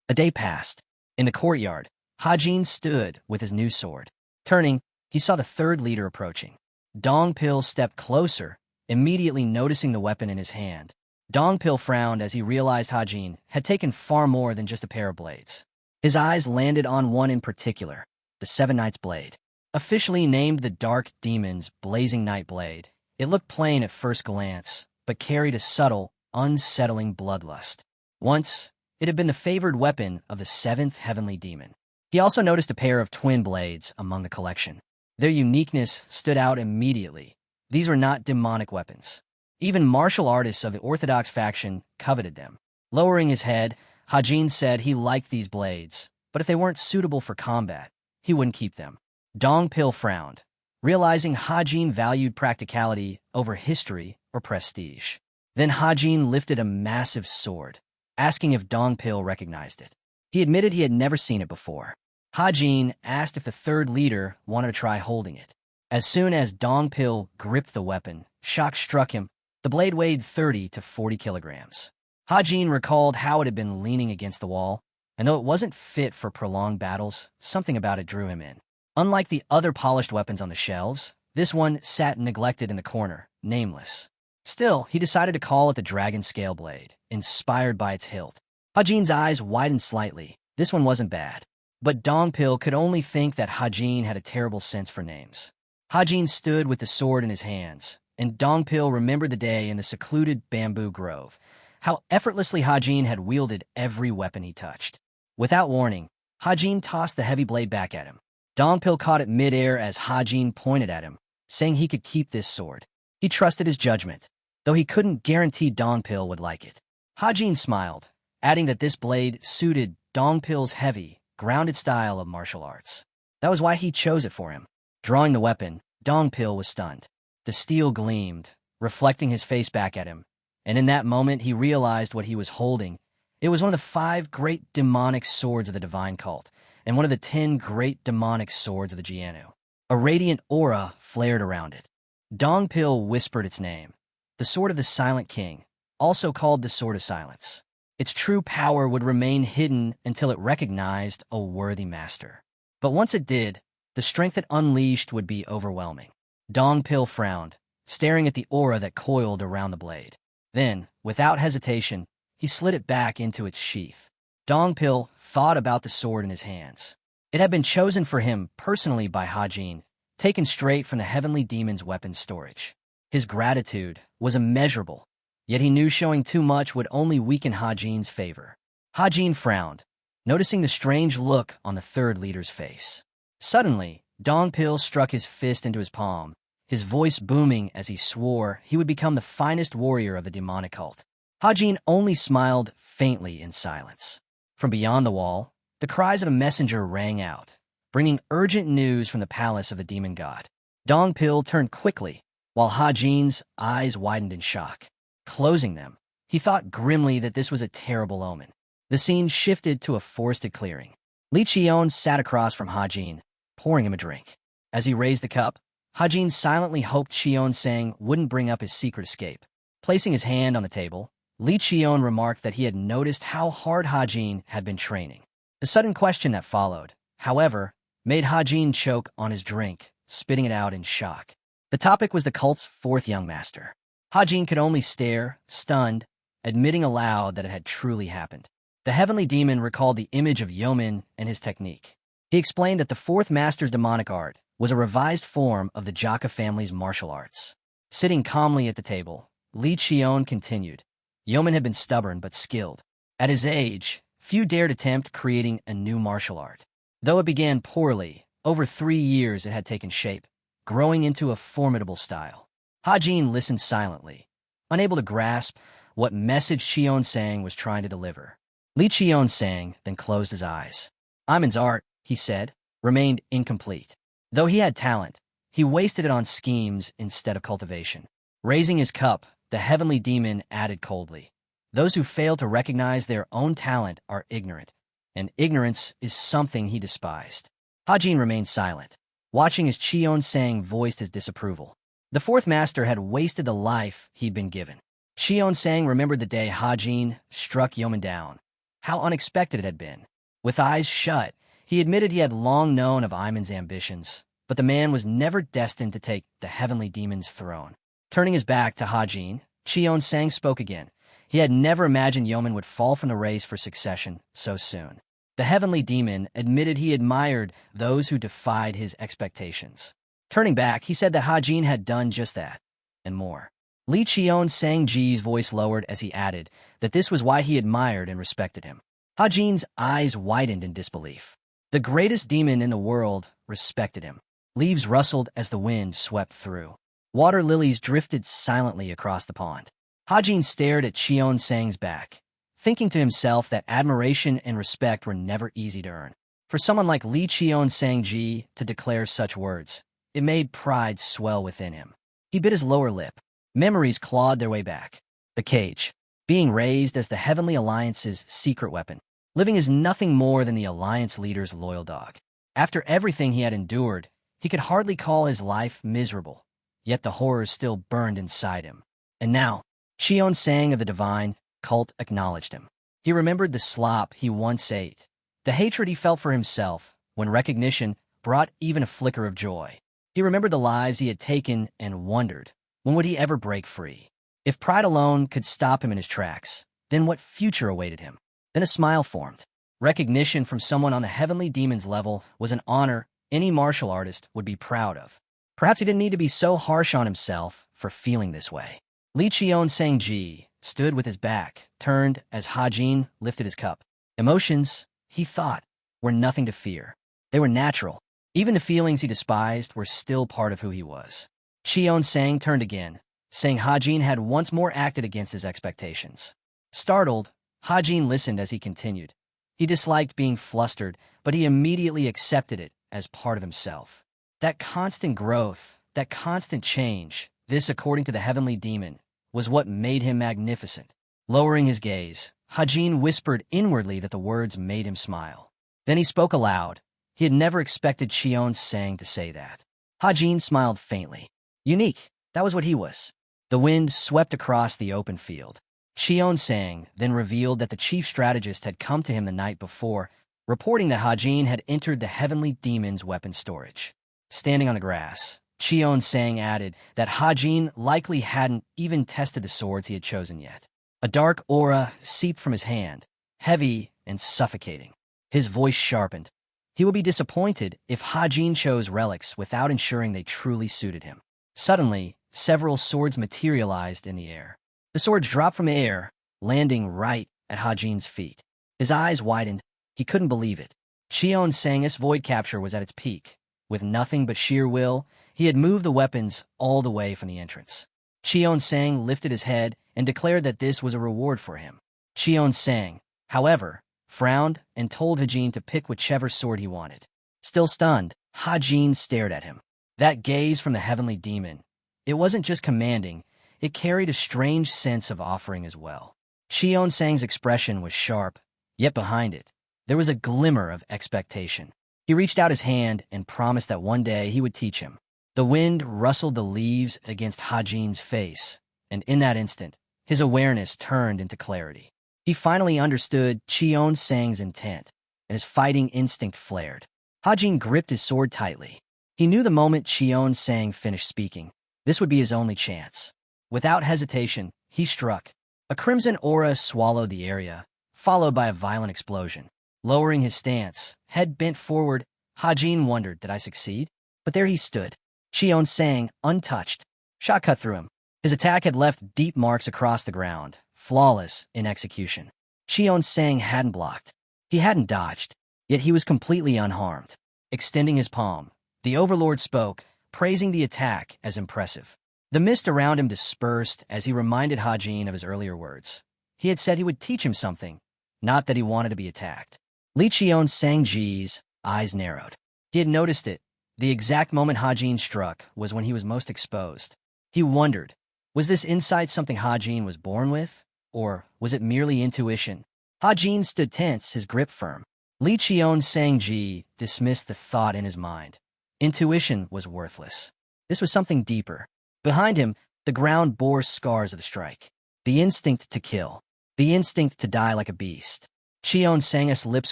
A day passed. In the courtyard, Hajin stood with his new sword. Turning, he saw the third leader approaching. Dongpil stepped closer, immediately noticing the weapon in his hand. Dongpil frowned as he realized Hajin had taken far more than just a pair of blades. His eyes landed on one in particular, the Seven Knights blade. Officially named the Dark Demon's Blazing Night Blade, it looked plain at first glance, but carried a subtle, unsettling bloodlust. Once, it had been the favored weapon of the seventh heavenly demon. He also noticed a pair of twin blades among the collection. Their uniqueness stood out immediately. These were not demonic weapons. Even martial artists of the Orthodox faction coveted them. Lowering his head, Hajin said he liked these blades, but if they weren't suitable for combat, he wouldn't keep them. Dongpil frowned, realizing Hajin valued practicality over history or prestige. Then Hajin lifted a massive sword, asking if Dongpil recognized it. He admitted he had never seen it before. Hajin asked if the third leader wanted to try holding it. As soon as Dongpil gripped the weapon, shock struck him. The blade weighed 30 to 40 kilograms. Hajin recalled how it had been leaning against the wall, and though it wasn't fit for prolonged battles, something about it drew him in. Unlike the other polished weapons on the shelves, this one sat neglected in the corner, nameless. Still, he decided to call it the Dragon Scale Blade, inspired by its hilt. Hajin's eyes widened slightly. This one wasn't bad. But Dongpil could only think that Hajin had a terrible sense for names. Hajin stood with the sword in his hands, and Dongpil remembered the day in the secluded bamboo grove, how effortlessly Hajin had wielded every weapon he touched. Without warning, Hajin tossed the heavy blade back at him. Dongpil caught it midair as Hajin pointed at him, saying he could keep this sword. He trusted his judgment, though he couldn't guarantee Dongpil would like it. Hajin smiled, adding that this blade suited Dongpil's heavy, grounded style of martial arts. That was why he chose it for him. Drawing the weapon, Dongpil was stunned. The steel gleamed, reflecting his face back at him, and in that moment he realized what he was holding. It was one of the 5 great demonic swords of the divine cult, and one of the 10 great demonic swords of the Jianu. A radiant aura flared around it. Dongpil whispered its name, the Sword of the Silent King, also called the Sword of Silence. Its true power would remain hidden until it recognized a worthy master. But once it did, the strength it unleashed would be overwhelming. Dongpil frowned, staring at the aura that coiled around the blade. Then, without hesitation, he slid it back into its sheath. Dongpil thought about the sword in his hands. It had been chosen for him personally by Hajin, taken straight from the heavenly demon's weapons storage. His gratitude was immeasurable, yet he knew showing too much would only weaken Hajin's favor. Hajin frowned, noticing the strange look on the third leader's face. Suddenly, Dongpil struck his fist into his palm, his voice booming as he swore he would become the finest warrior of the demonic cult. Hajin only smiled faintly in silence. From beyond the wall, the cries of a messenger rang out, bringing urgent news from the palace of the demon god. Dongpil turned quickly, while Hajin's eyes widened in shock. Closing them, he thought grimly that this was a terrible omen. The scene shifted to a forested clearing. Li Qion sat across from Hajin, pouring him a drink. As he raised the cup, Hajin silently hoped Cheon-sang wouldn't bring up his secret escape. Placing his hand on the table, Li Qion remarked that he had noticed how hard Hajin had been training. The sudden question that followed, however, made Hajin choke on his drink, spitting it out in shock. The topic was the cult's 4th young master. Hajin could only stare, stunned, admitting aloud that it had truly happened. The heavenly demon recalled the image of Yimun and his technique. He explained that the 4th master's demonic art was a revised form of the Jaka family's martial arts. Sitting calmly at the table, Li Qion continued. Yimun had been stubborn but skilled. At his age, few dared attempt creating a new martial art. Though it began poorly, over 3 years it had taken shape, growing into a formidable style. Hajin listened silently, unable to grasp what message Qion-sang was trying to deliver. Li Qion-sang then closed his eyes. Iman's art, he said, remained incomplete. Though he had talent, he wasted it on schemes instead of cultivation. Raising his cup, the heavenly demon added coldly, "Those who fail to recognize their own talent are ignorant, and ignorance is something he despised." Hajin remained silent, watching as Qion-sang voiced his disapproval. The fourth master had wasted the life he'd been given. Qion-sang remembered the day Hajin struck Yimun down. How unexpected it had been. With eyes shut, he admitted he had long known of Iman's ambitions, but the man was never destined to take the heavenly demon's throne. Turning his back to Hajin, Qion-sang spoke again. He had never imagined Yimun would fall from the race for succession so soon. The heavenly demon admitted he admired those who defied his expectations. Turning back, he said that Hajin had done just that, and more. Li Qion-sang-ji's voice lowered as he added that this was why he admired and respected him. Hajin's eyes widened in disbelief. The greatest demon in the world respected him. Leaves rustled as the wind swept through. Water lilies drifted silently across the pond. Hajin stared at Qion-sang's back, thinking to himself that admiration and respect were never easy to earn. For someone like Li Qion-sang-ji to declare such words, it made pride swell within him. He bit his lower lip. Memories clawed their way back. The cage, being raised as the Heavenly Alliance's secret weapon, living as nothing more than the Alliance leader's loyal dog. After everything he had endured, he could hardly call his life miserable, yet the horrors still burned inside him. And now, Qion-sang of the divine cult acknowledged him. He remembered the slop he once ate, the hatred he felt for himself when recognition brought even a flicker of joy. He remembered the lives he had taken and wondered, when would he ever break free? If pride alone could stop him in his tracks, then what future awaited him? Then a smile formed. Recognition from someone on the heavenly demon's level was an honor any martial artist would be proud of. Perhaps he didn't need to be so harsh on himself for feeling this way. Li Qion-sang-ji stood with his back turned as Hajin lifted his cup. Emotions, he thought, were nothing to fear. They were natural. Even the feelings he despised were still part of who he was. Qion-sang turned again, saying Hajin had once more acted against his expectations. Startled, Hajin listened as he continued. He disliked being flustered, but he immediately accepted it as part of himself. That constant growth, that constant change, this, according to the heavenly demon, was what made him magnificent. Lowering his gaze, Hajin whispered inwardly that the words made him smile. Then he spoke aloud. He had never expected Qion-sang to say that. Hajin smiled faintly. Unique, that was what he was. The wind swept across the open field. Qion-sang then revealed that the chief strategist had come to him the night before, reporting that Hajin had entered the heavenly demon's weapon storage. Standing on the grass, Qion-sang added that Hajin likely hadn't even tested the swords he had chosen yet. A dark aura seeped from his hand, heavy and suffocating. His voice sharpened. He would be disappointed if Hajin chose relics without ensuring they truly suited him. Suddenly, several swords materialized in the air. The swords dropped from the air, landing right at Hajin's feet. His eyes widened. He couldn't believe it. Qion-sang's void capture was at its peak. With nothing but sheer will, he had moved the weapons all the way from the entrance. Qion-sang lifted his head and declared that this was a reward for him. Qion-sang, however, frowned and told Hajin to pick whichever sword he wanted. Still stunned, Hajin stared at him. That gaze from the heavenly demon, it wasn't just commanding, it carried a strange sense of offering as well. Qion-sang's expression was sharp, yet behind it, there was a glimmer of expectation. He reached out his hand and promised that one day he would teach him. The wind rustled the leaves against Hajin's face, and in that instant, his awareness turned into clarity. He finally understood Qion-sang's intent, and his fighting instinct flared. Hajin gripped his sword tightly. He knew the moment Qion-sang finished speaking, this would be his only chance. Without hesitation, he struck. A crimson aura swallowed the area, followed by a violent explosion. Lowering his stance, head bent forward, Hajin wondered, did I succeed? But there he stood, Qion-sang, untouched. Shot cut through him. His attack had left deep marks across the ground, flawless in execution. Qion-sang hadn't blocked. He hadn't dodged, yet he was completely unharmed. Extending his palm, the overlord spoke, praising the attack as impressive. The mist around him dispersed as he reminded Hajin of his earlier words. He had said he would teach him something, not that he wanted to be attacked. Li Qian-Sang-ji's eyes narrowed. He had noticed it. The exact moment Hajin struck was when he was most exposed. He wondered, was this insight something Hajin was born with, or was it merely intuition? Hajin stood tense, his grip firm. Li Qian-Sang-ji dismissed the thought in his mind. Intuition was worthless. This was something deeper. Behind him, the ground bore scars of the strike. The instinct to kill. The instinct to die like a beast. Qian-Sang's lips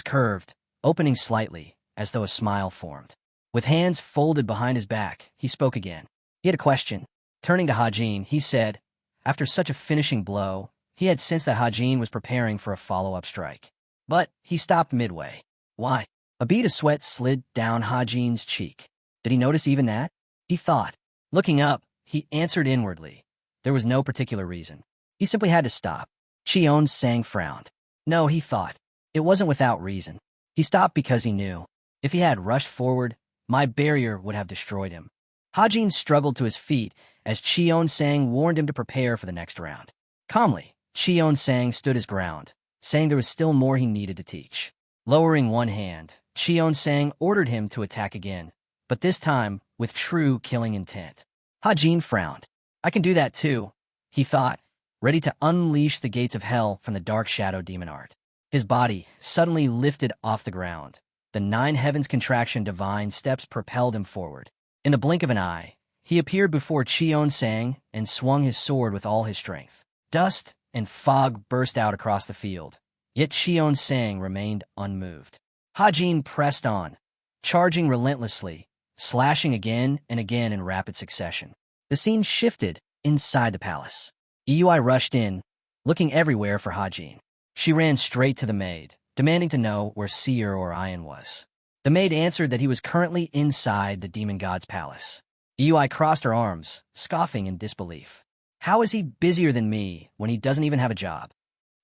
curved, opening slightly, as though a smile formed. With hands folded behind his back, he spoke again. He had a question. Turning to Hajin, he said, after such a finishing blow, he had sensed that Hajin was preparing for a follow-up strike. But he stopped midway. Why? A bead of sweat slid down Hajin's cheek. Did he notice even that? He thought. Looking up, he answered inwardly. There was no particular reason. He simply had to stop. Qian-Sang frowned. No, he thought. It wasn't without reason. He stopped because he knew. If he had rushed forward, my barrier would have destroyed him. Hajin struggled to his feet as Qian-Sang warned him to prepare for the next round. Calmly, Qian-Sang stood his ground, saying there was still more he needed to teach. Lowering one hand, Qian-Sang ordered him to attack again, but this time with true killing intent. Hajin frowned. I can do that too, he thought, ready to unleash the gates of hell from the dark shadow demon art. His body suddenly lifted off the ground. The 9 heavens contraction divine steps propelled him forward. In the blink of an eye, he appeared before Qian-Sang and swung his sword with all his strength. Dust and fog burst out across the field, yet Qian-Sang remained unmoved. Hajin pressed on, charging relentlessly, slashing again and again in rapid succession. The scene shifted inside the palace. Yui rushed in, looking everywhere for Hajin. She ran straight to the maid, demanding to know where Seer or Ian was. The maid answered that he was currently inside the demon god's palace. Yui crossed her arms, scoffing in disbelief. How is he busier than me when he doesn't even have a job?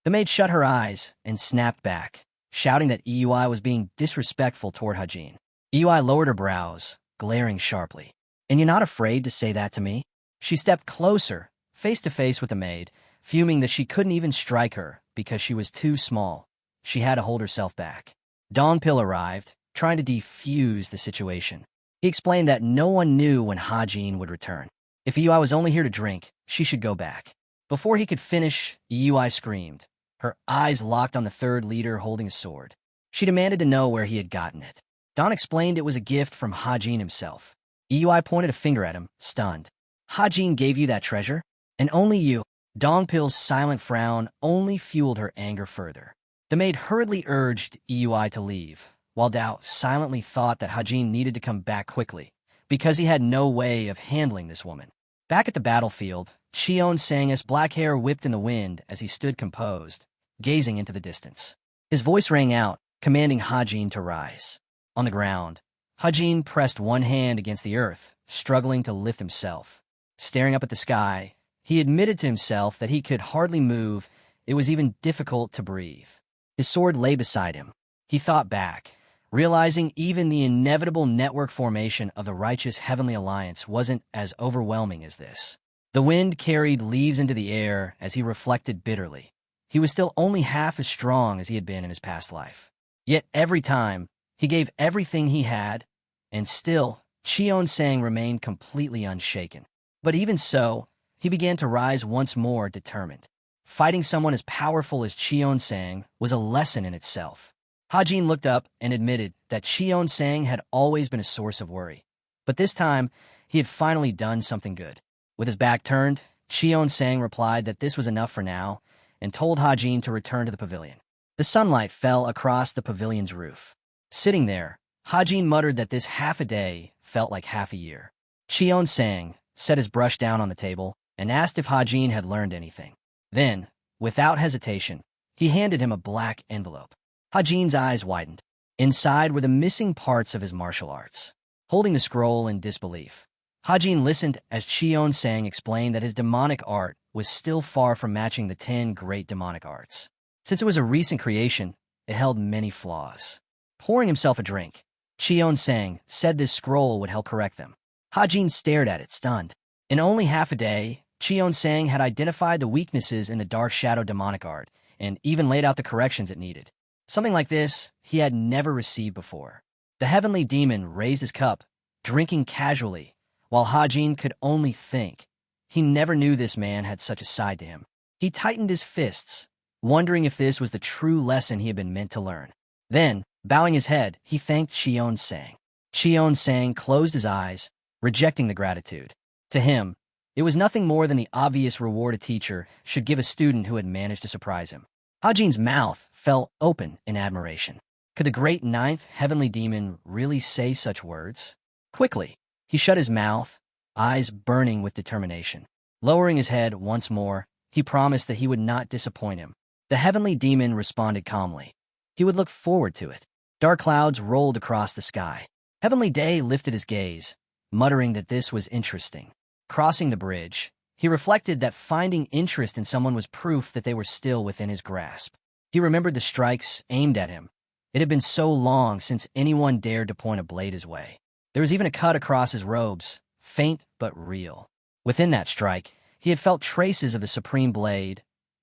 The maid shut her eyes and snapped back, shouting that Yui was being disrespectful toward Hajin. Yui lowered her brows, glaring sharply. And you're not afraid to say that to me? She stepped closer, face to face with the maid, fuming that she couldn't even strike her because she was too small. She had to hold herself back. Dongpil arrived, trying to defuse the situation. He explained that no one knew when Hajin would return. If Yui was only here to drink, she should go back. Before he could finish, Yui screamed. Her eyes locked on the third leader holding a sword. She demanded to know where he had gotten it. Don explained it was a gift from Hajin himself. Yui pointed a finger at him, stunned. Hajin gave you that treasure? And only you. Dongpil's silent frown only fueled her anger further. The maid hurriedly urged Yui to leave, while Dao silently thought that Hajin needed to come back quickly, because he had no way of handling this woman. Back at the battlefield, Qian-Sang's black hair whipped in the wind as he stood composed, gazing into the distance. His voice rang out, commanding Hajin to rise. On the ground, Hajin pressed one hand against the earth, struggling to lift himself. Staring up at the sky, he admitted to himself that he could hardly move. It was even difficult to breathe. His sword lay beside him. He thought back, realizing even the inevitable network formation of the righteous Heavenly Alliance wasn't as overwhelming as this. The wind carried leaves into the air as he reflected bitterly. He was still only half as strong as he had been in his past life. Yet every time, he gave everything he had, and still, Qian-Sang remained completely unshaken. But even so, he began to rise once more determined. Fighting someone as powerful as Qian-Sang was a lesson in itself. Hajin looked up and admitted that Qian-Sang had always been a source of worry. But this time, he had finally done something good. With his back turned, Qian-Sang replied that this was enough for now and told Hajin to return to the pavilion. The sunlight fell across the pavilion's roof. Sitting there, Hajin muttered that this half a day felt like half a year. Qian-Sang set his brush down on the table and asked if Hajin had learned anything. Then, without hesitation, he handed him a black envelope. Hajin's eyes widened. Inside were the missing parts of his martial arts. Holding the scroll in disbelief, Hajin listened as Qian-Sang explained that his demonic art was still far from matching the 10 great demonic arts. Since it was a recent creation, it held many flaws. Pouring himself a drink, Qian-Sang said this scroll would help correct them. Hajin stared at it, stunned. In only half a day, Cheon Sang had identified the weaknesses in the Dark Shadow demonic art and even laid out the corrections it needed. Something like this he had never received before. The heavenly demon raised his cup, drinking casually, while Hajin could only think. He never knew this man had such a side to him. He tightened his fists, wondering if this was the true lesson he had been meant to learn. Then, bowing his head, he thanked Cheon Sang. Cheon Sang closed his eyes, rejecting the gratitude. To him, it was nothing more than the obvious reward a teacher should give a student who had managed to surprise him. Hajin's mouth fell open in admiration. Could the great ninth heavenly demon really say such words? Quickly, he shut his mouth, eyes burning with determination. Lowering his head once more, he promised that he would not disappoint him. The heavenly demon responded calmly. He would look forward to it. Dark clouds rolled across the sky. Heavenly Day lifted his gaze, muttering that this was interesting. Crossing the bridge, he reflected that finding interest in someone was proof that they were still within his grasp. He remembered the strikes aimed at him. It had been so long since anyone dared to point a blade his way. There was even a cut across his robes, faint but real. Within that strike, he had felt traces of the supreme blade,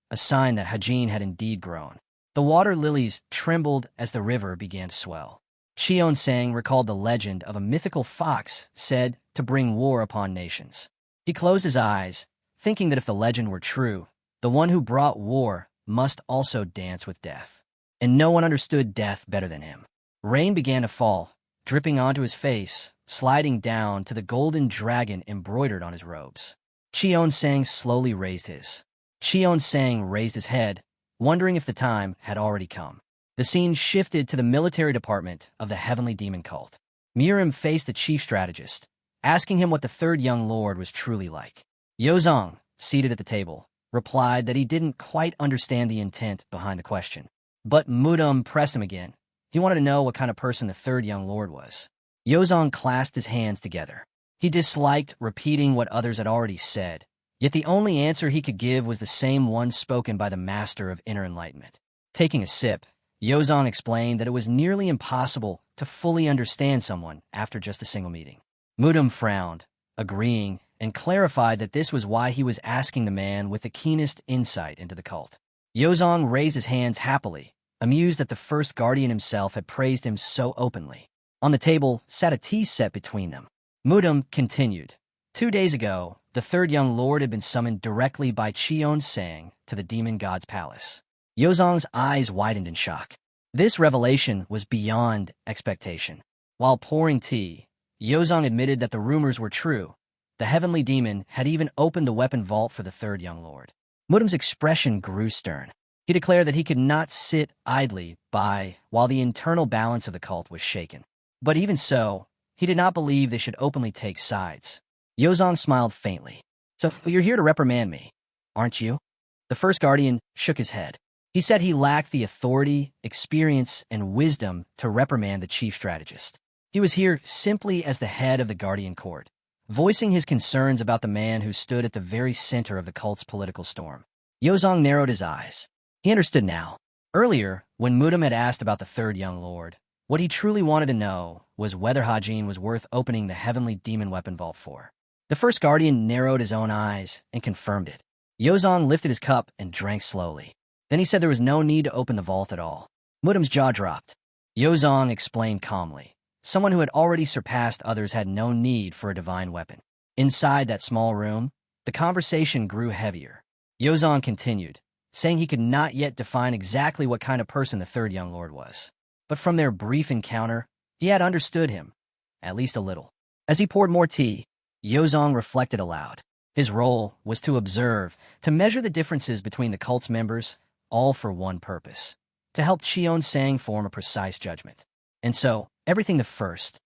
a sign that Hajin had indeed grown. The water lilies trembled as the river began to swell. Cheon Sang recalled the legend of a mythical fox said to bring war upon nations. He closed his eyes, thinking that if the legend were true, the one who brought war must also dance with death. And no one understood death better than him. Rain began to fall, dripping onto his face, sliding down to the golden dragon embroidered on his robes. Cheon Sang slowly raised his. Cheon Sang raised his head, wondering if the time had already come. The scene shifted to the military department of the heavenly demon cult. Mirim faced the chief strategist, asking him what the third young lord was truly like. Yozong, seated at the table, replied that he didn't quite understand the intent behind the question. But Mudum pressed him again. He wanted to know what kind of person the third young lord was. Yozong clasped his hands together. He disliked repeating what others had already said, yet the only answer he could give was the same one spoken by the master of inner enlightenment. Taking a sip, Yozong explained that it was nearly impossible to fully understand someone after just a single meeting. Mudum frowned, agreeing, and clarified that this was why he was asking the man with the keenest insight into the cult. Yozong raised his hands happily, amused that the first guardian himself had praised him so openly. On the table sat a tea set between them. Mudum continued. 2 days ago, the third young lord had been summoned directly by Cheon Sang to the demon god's palace. Yozong's eyes widened in shock. This revelation was beyond expectation. While pouring tea, Yozong admitted that the rumors were true. The heavenly demon had even opened the weapon vault for the third young lord. Mudum's expression grew stern. He declared that he could not sit idly by while the internal balance of the cult was shaken. But even so, he did not believe they should openly take sides. Yozong smiled faintly. So you're here to reprimand me, aren't you? The first guardian shook his head. He said he lacked the authority, experience, and wisdom to reprimand the chief strategist. He was here simply as the head of the guardian court, voicing his concerns about the man who stood at the very center of the cult's political storm. Yozong narrowed his eyes. He understood now. Earlier, when Mudum had asked about the third young lord, what he truly wanted to know was whether Hajin was worth opening the heavenly demon weapon vault for. The first guardian narrowed his own eyes and confirmed it. Yozong lifted his cup and drank slowly. Then he said there was no need to open the vault at all. Mudum's jaw dropped. Yozong explained calmly. Someone who had already surpassed others had no need for a divine weapon. Inside that small room, the conversation grew heavier. Yozong continued, saying he could not yet define exactly what kind of person the third young lord was. But from their brief encounter, he had understood him, at least a little. As he poured more tea, Yozong reflected aloud. His role was to observe, to measure the differences between the cult's members, all for one purpose, to help Cheon Sang form a precise judgment. And so, everything the first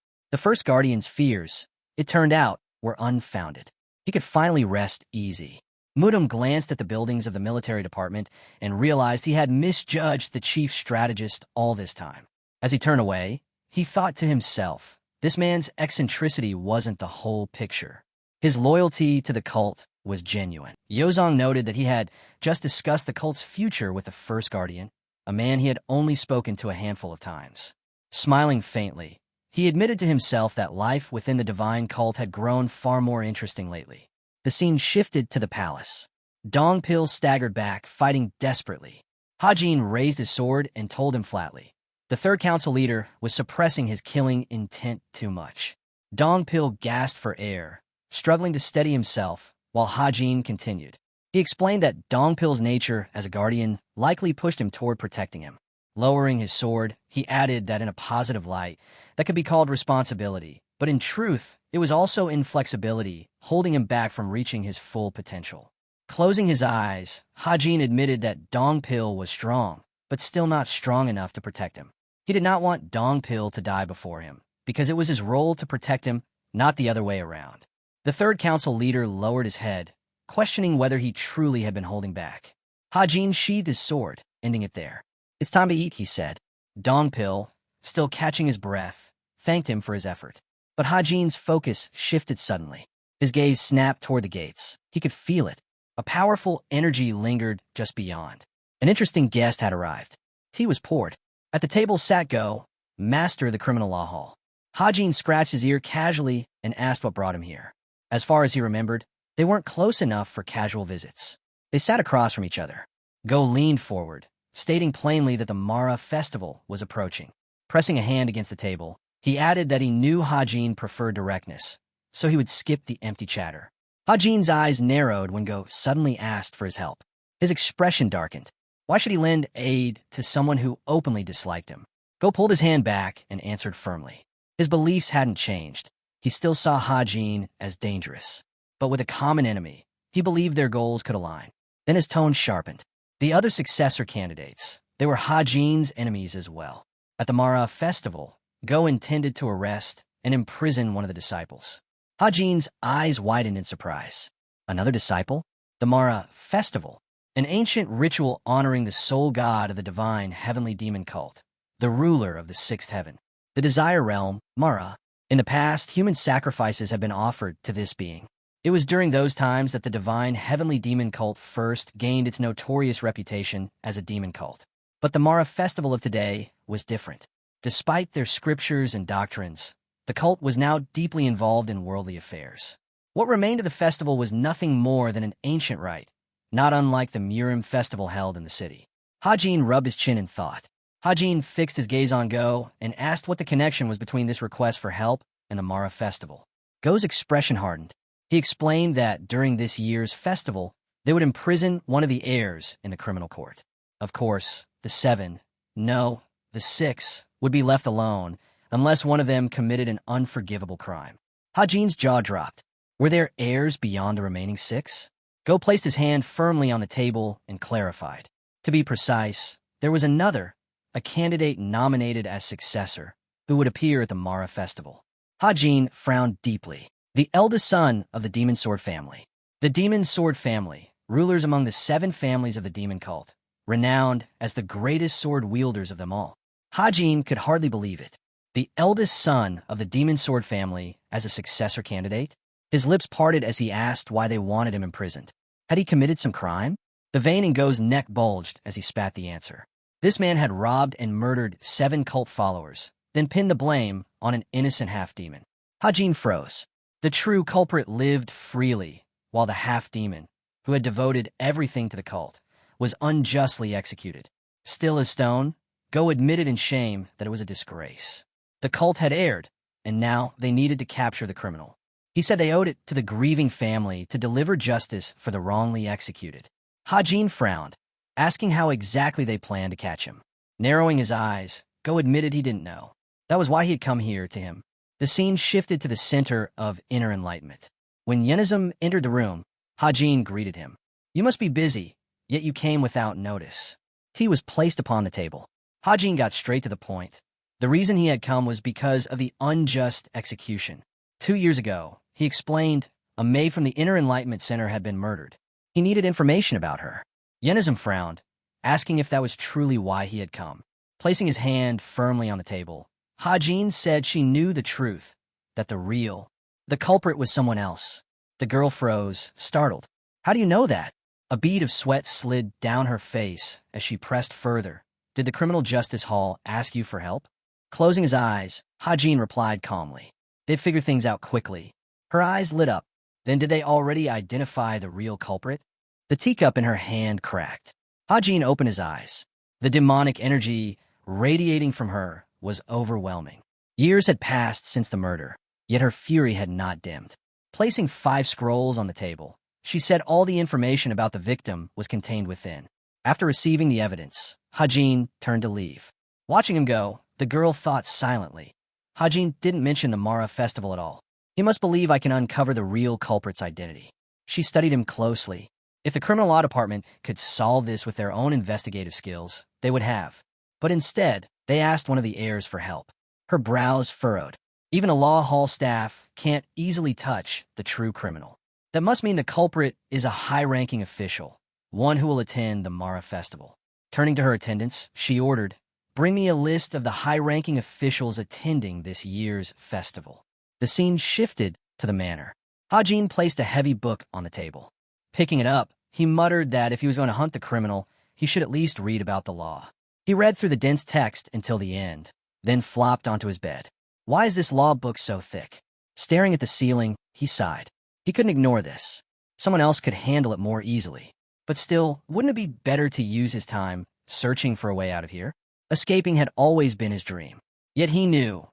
guardian's fears, it turned out, were unfounded. He could finally rest easy. Mudum glanced at the buildings of the military department and realized he had misjudged the chief strategist all this time. As he turned away, he thought to himself, this man's eccentricity wasn't the whole picture. His loyalty to the cult was genuine. Yozong noted that he had just discussed the cult's future with the first guardian, a man he had only spoken to a handful of times. Smiling faintly, he admitted to himself that life within the divine cult had grown far more interesting lately. The scene shifted to the palace. Dongpil staggered back, fighting desperately. Hajin raised his sword and told him flatly. The third council leader was suppressing his killing intent too much. Dongpil gasped for air, struggling to steady himself, while Hajin continued. He explained that Dongpil's nature as a guardian likely pushed him toward protecting him. Lowering his sword, he added that in a positive light, that could be called responsibility, but in truth, it was also inflexibility, holding him back from reaching his full potential. Closing his eyes, Hajin admitted that Dongpil was strong, but still not strong enough to protect him. He did not want Dongpil to die before him, because it was his role to protect him, not the other way around. The third council leader lowered his head, questioning whether he truly had been holding back. Hajin sheathed his sword, ending it there. "It's time to eat," he said. Dongpil, still catching his breath, thanked him for his effort. But Hajin's focus shifted suddenly. His gaze snapped toward the gates. He could feel it. A powerful energy lingered just beyond. An interesting guest had arrived. Tea was poured. At the table sat Go, master of the criminal law hall. Hajin scratched his ear casually and asked what brought him here. As far as he remembered, they weren't close enough for casual visits. They sat across from each other. Go leaned forward, stating plainly that the Mara festival was approaching. Pressing a hand against the table, he added that he knew Hajin preferred directness, so he would skip the empty chatter. Hajin's eyes narrowed when Go suddenly asked for his help. His expression darkened. Why should he lend aid to someone who openly disliked him? Go pulled his hand back and answered firmly. His beliefs hadn't changed. He still saw Hajin as dangerous. But with a common enemy, he believed their goals could align. Then his tone sharpened. The other successor candidates, they were Hajin's enemies as well. At the Mara festival, Go intended to arrest and imprison one of the disciples. Hajin's eyes widened in surprise. Another disciple? The Mara festival, an ancient ritual honoring the sole god of the divine heavenly demon cult, the ruler of the sixth heaven. The desire realm, Mara. In the past, human sacrifices have been offered to this being. It was during those times that the divine heavenly demon cult first gained its notorious reputation as a demon cult. But the Mara festival of today was different. Despite their scriptures and doctrines, the cult was now deeply involved in worldly affairs. What remained of the festival was nothing more than an ancient rite, not unlike the Murim festival held in the city. Hajin rubbed his chin in thought. Hajin fixed his gaze on Go and asked what the connection was between this request for help and the Mara festival. Go's expression hardened. He explained that during this year's festival, they would imprison one of the heirs in the criminal court. Of course, the 6 would be left alone unless one of them committed an unforgivable crime. Hajin's jaw dropped. Were there heirs beyond the remaining 6? Go placed his hand firmly on the table and clarified. To be precise, there was another, a candidate nominated as successor, who would appear at the Mara festival. Hajin frowned deeply. The eldest son of the Demon Sword family. The Demon Sword family, rulers among the 7 families of the demon cult, renowned as the greatest sword wielders of them all. Hajin could hardly believe it. The eldest son of the Demon Sword family as a successor candidate? His lips parted as he asked why they wanted him imprisoned. Had he committed some crime? The vein in Go's neck bulged as he spat the answer. This man had robbed and murdered 7 cult followers, then pinned the blame on an innocent half-demon. Hajin froze. The true culprit lived freely, while the half-demon, who had devoted everything to the cult, was unjustly executed. Still as stone, Go admitted in shame that it was a disgrace. The cult had erred, and now they needed to capture the criminal. He said they owed it to the grieving family to deliver justice for the wrongly executed. Hajin frowned, asking how exactly they planned to catch him. Narrowing his eyes, Go admitted he didn't know. That was why he had come here to him. The scene shifted to the center of inner enlightenment. When Yenizum entered the room, Hajin greeted him. You must be busy, yet you came without notice. Tea was placed upon the table. Hajin got straight to the point. The reason he had come was because of the unjust execution. 2 years ago, he explained, a maid from the Inner Enlightenment Center had been murdered. He needed information about her. Yenizum frowned, asking if that was truly why he had come. Placing his hand firmly on the table, Hajin said she knew the truth, that the culprit was someone else. The girl froze, startled. How do you know that? A bead of sweat slid down her face as she pressed further. Did the Criminal Justice Hall ask you for help? Closing his eyes, Hajin replied calmly. They'd figure things out quickly. Her eyes lit up. Then did they already identify the real culprit? The teacup in her hand cracked. Hajin opened his eyes. The demonic energy radiating from her was overwhelming. Years had passed since the murder, yet her fury had not dimmed. Placing 5 scrolls on the table, she said all the information about the victim was contained within. After receiving the evidence, Hajin turned to leave. Watching him go, the girl thought silently. Hajin didn't mention the Mara festival at all. He must believe I can uncover the real culprit's identity. She studied him closely. If the criminal law department could solve this with their own investigative skills, they would have. But instead, they asked one of the heirs for help. Her brows furrowed. Even a law hall staff can't easily touch the true criminal. That must mean the culprit is a high-ranking official, one who will attend the Mara festival. Turning to her attendants, she ordered, "Bring me a list of the high-ranking officials attending this year's festival." The scene shifted to the manor. Hajin placed a heavy book on the table. Picking it up, he muttered that if he was going to hunt the criminal, he should at least read about the law. He read through the dense text until the end, then flopped onto his bed. Why is this law book so thick? Staring at the ceiling, he sighed. He couldn't ignore this. Someone else could handle it more easily. But still, wouldn't it be better to use his time searching for a way out of here? Escaping had always been his dream. Yet he knew,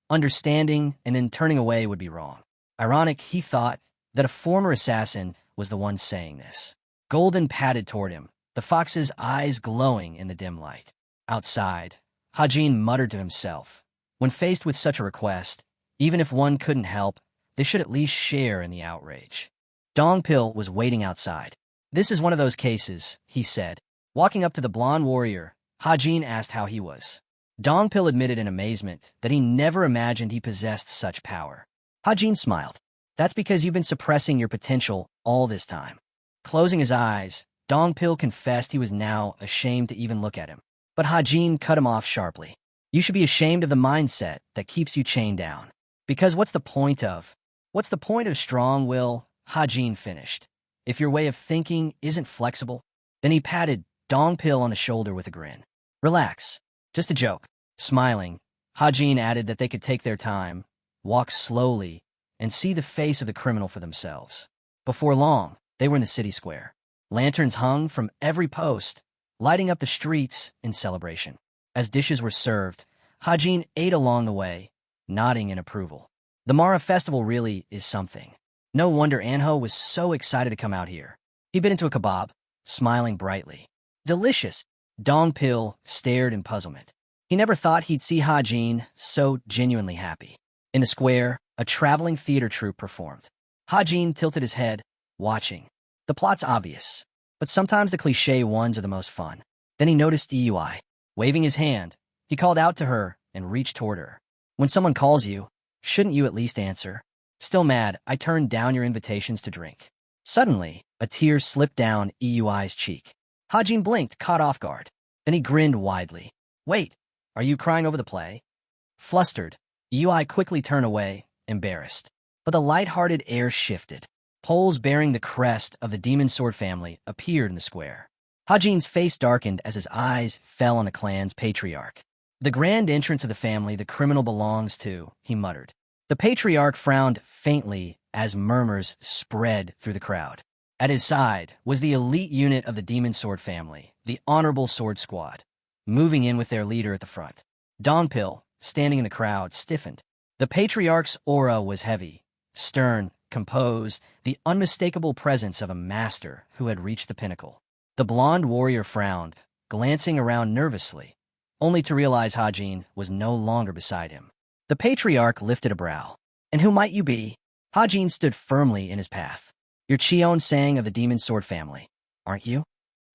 understanding and then turning away would be wrong. Ironic, he thought, that a former assassin was the one saying this. Golden padded toward him, the fox's eyes glowing in the dim light. Outside, Hajin muttered to himself. When faced with such a request, even if one couldn't help, they should at least share in the outrage. Dongpil was waiting outside. "This is one of those cases," he said. Walking up to the blonde warrior, Hajin asked how he was. Dongpil admitted in amazement that he never imagined he possessed such power. Hajin smiled. "That's because you've been suppressing your potential all this time." Closing his eyes, Dongpil confessed he was now ashamed to even look at him. But Hajin cut him off sharply. "You should be ashamed of the mindset that keeps you chained down. Because what's the point of strong will?" Hajin finished. "If your way of thinking isn't flexible." Then he patted Dongpil on the shoulder with a grin. "Relax. Just a joke." Smiling, Hajin added that they could take their time, walk slowly, and see the face of the criminal for themselves. Before long, they were in the city square. Lanterns hung from every post, lighting up the streets in celebration. As dishes were served, Hajin ate along the way, nodding in approval. The Mara festival really is something. No wonder Anho was so excited to come out here. He bit into a kebab, smiling brightly. "Delicious." Dongpil stared in puzzlement. He never thought he'd see Hajin so genuinely happy. In the square, a traveling theater troupe performed. Hajin tilted his head, watching. The plot's obvious, but sometimes the cliché ones are the most fun. Then he noticed Yui. Waving his hand, he called out to her and reached toward her. "When someone calls you, shouldn't you at least answer?" "Still mad, I turned down your invitations to drink." Suddenly, a tear slipped down Yui's cheek. Hajin blinked, caught off guard. Then he grinned widely. "Wait, are you crying over the play?" Flustered, Yui quickly turned away, embarrassed. But the light-hearted air shifted. Poles bearing the crest of the Demon Sword family appeared in the square. Hajin's face darkened as his eyes fell on the clan's patriarch. "The grand entrance of the family the criminal belongs to," he muttered. The patriarch frowned faintly as murmurs spread through the crowd. At his side was the elite unit of the Demon Sword family, the Honorable Sword Squad, moving in with their leader at the front. Dongpil, standing in the crowd, stiffened. The patriarch's aura was heavy, stern, composed, the unmistakable presence of a master who had reached the pinnacle. The blonde warrior frowned, glancing around nervously, only to realize Hajin was no longer beside him. The patriarch lifted a brow. "And who might you be?" Hajin stood firmly in his path. "You're Cheon Sang of the Demon Sword family, aren't you?"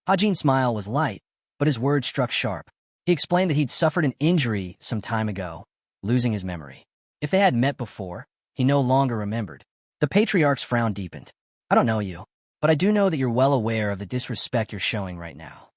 Hajin's smile was light, but his words struck sharp. He explained that he'd suffered an injury some time ago, losing his memory. If they had met before, he no longer remembered. The patriarch's frown deepened. "I don't know you, but I do know that you're well aware of the disrespect you're showing right now."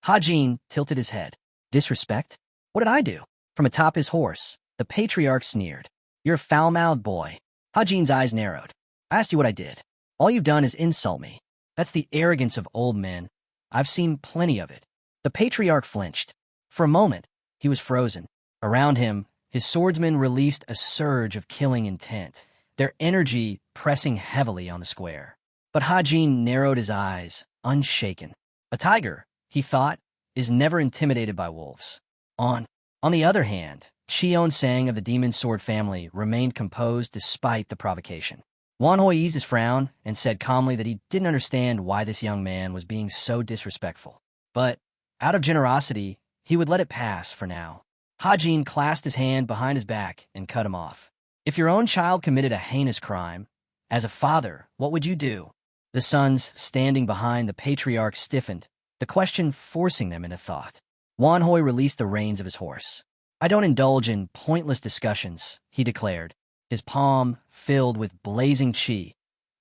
Hajin tilted his head. "Disrespect? What did I do?" From atop his horse, the patriarch sneered. "You're a foul-mouthed boy." Hajin's eyes narrowed. "I asked you what I did. All you've done is insult me. That's the arrogance of old men. I've seen plenty of it." The patriarch flinched. For a moment, he was frozen. Around him, his swordsmen released a surge of killing intent, their energy pressing heavily on the square. But Hajin narrowed his eyes, unshaken. A tiger, he thought, is never intimidated by wolves. On the other hand, Xion Sang of the Demon Sword family remained composed despite the provocation. Wanhui eased his frown and said calmly that he didn't understand why this young man was being so disrespectful. But, out of generosity, he would let it pass for now. Hajin clasped his hand behind his back and cut him off. If your own child committed a heinous crime, as a father, what would you do? The sons standing behind the patriarch stiffened, the question forcing them into thought. Wanhui released the reins of his horse. I don't indulge in pointless discussions, he declared, his palm filled with blazing chi.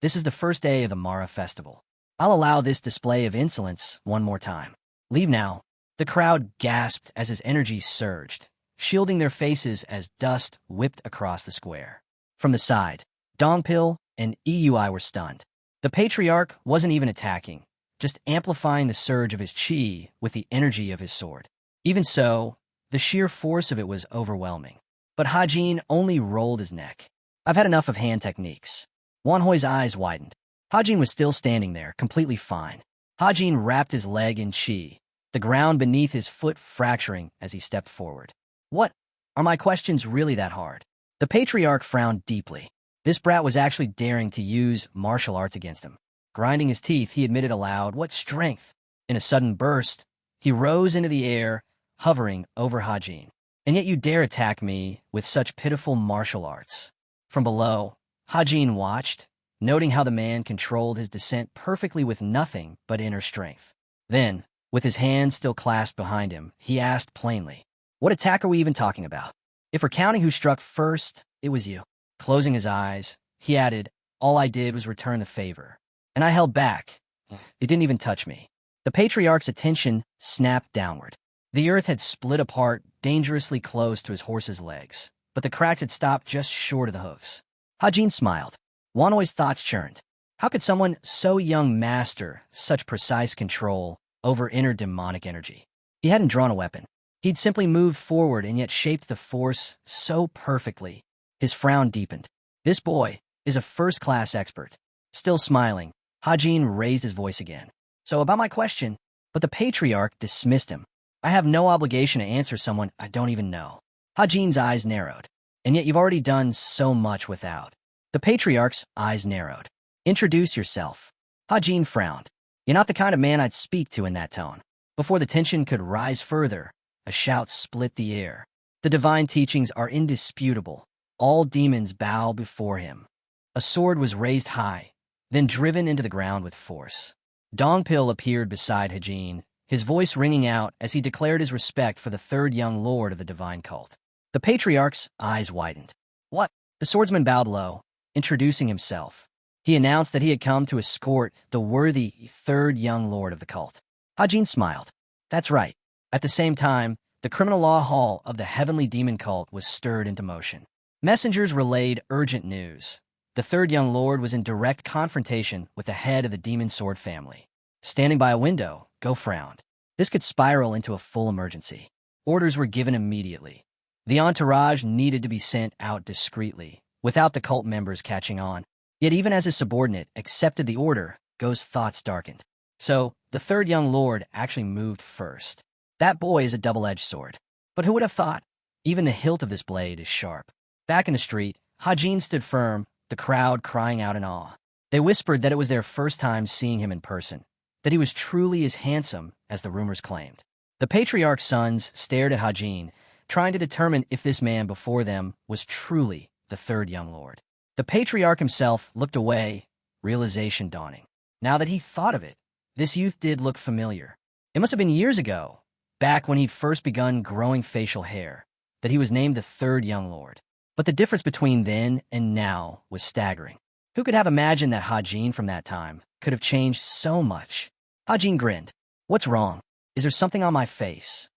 This is the first day of the Mara festival. I'll allow this display of insolence one more time. Leave now. The crowd gasped as his energy surged, shielding their faces as dust whipped across the square. From the side, Dongpil and Eui were stunned. The patriarch wasn't even attacking, just amplifying the surge of his chi with the energy of his sword. Even so, the sheer force of it was overwhelming. But Hajin only rolled his neck. I've had enough of hand techniques. Wanhui's eyes widened. Hajin was still standing there, completely fine. Hajin wrapped his leg in chi, the ground beneath his foot fracturing as he stepped forward. What? Are my questions really that hard? The patriarch frowned deeply. This brat was actually daring to use martial arts against him. Grinding his teeth, he admitted aloud, what strength! In a sudden burst, he rose into the air, hovering over Hajin. And yet you dare attack me with such pitiful martial arts. From below, Hajin watched, noting how the man controlled his descent perfectly with nothing but inner strength. Then, with his hands still clasped behind him, he asked plainly, what attack are we even talking about? If we're counting who struck first, it was you. Closing his eyes, he added, all I did was return the favor. And I held back. It didn't even touch me. The patriarch's attention snapped downward. The earth had split apart dangerously close to his horse's legs, but the cracks had stopped just short of the hooves. Hajin smiled. Wanhui's thoughts churned. How could someone so young master such precise control over inner demonic energy? He hadn't drawn a weapon. He'd simply moved forward and yet shaped the force so perfectly. His frown deepened. This boy is a first-class expert. Still smiling, Hajin raised his voice again. So about my question, but the patriarch dismissed him. I have no obligation to answer someone I don't even know. Hajin's eyes narrowed. And yet you've already done so much without. The patriarch's eyes narrowed. Introduce yourself. Hajin frowned. You're not the kind of man I'd speak to in that tone. Before the tension could rise further, a shout split the air. The divine teachings are indisputable. All demons bow before him. A sword was raised high, then driven into the ground with force. Dongpil appeared beside Hajin, his voice ringing out as he declared his respect for the third young lord of the divine cult. The patriarch's eyes widened. What? The swordsman bowed low, introducing himself. He announced that he had come to escort the worthy third young lord of the cult. Hajin smiled. That's right. At the same time, the criminal law hall of the heavenly demon cult was stirred into motion. Messengers relayed urgent news. The third young lord was in direct confrontation with the head of the demon sword family. Standing by a window, Go frowned. This could spiral into a full emergency. Orders were given immediately. The entourage needed to be sent out discreetly, without the cult members catching on. Yet even as his subordinate accepted the order, Go's thoughts darkened. So, the third young lord actually moved first. That boy is a double-edged sword. But who would have thought? Even the hilt of this blade is sharp. Back in the street, Hajin stood firm, the crowd crying out in awe. They whispered that it was their first time seeing him in person, that he was truly as handsome as the rumors claimed. The patriarch's sons stared at Hajin, trying to determine if this man before them was truly the third young lord. The patriarch himself looked away, realization dawning. Now that he thought of it, this youth did look familiar. It must have been years ago, back when he'd first begun growing facial hair, that he was named the third young lord. But the difference between then and now was staggering. Who could have imagined that Hajin from that time could have changed so much? Hajin grinned. What's wrong? Is there something on my face?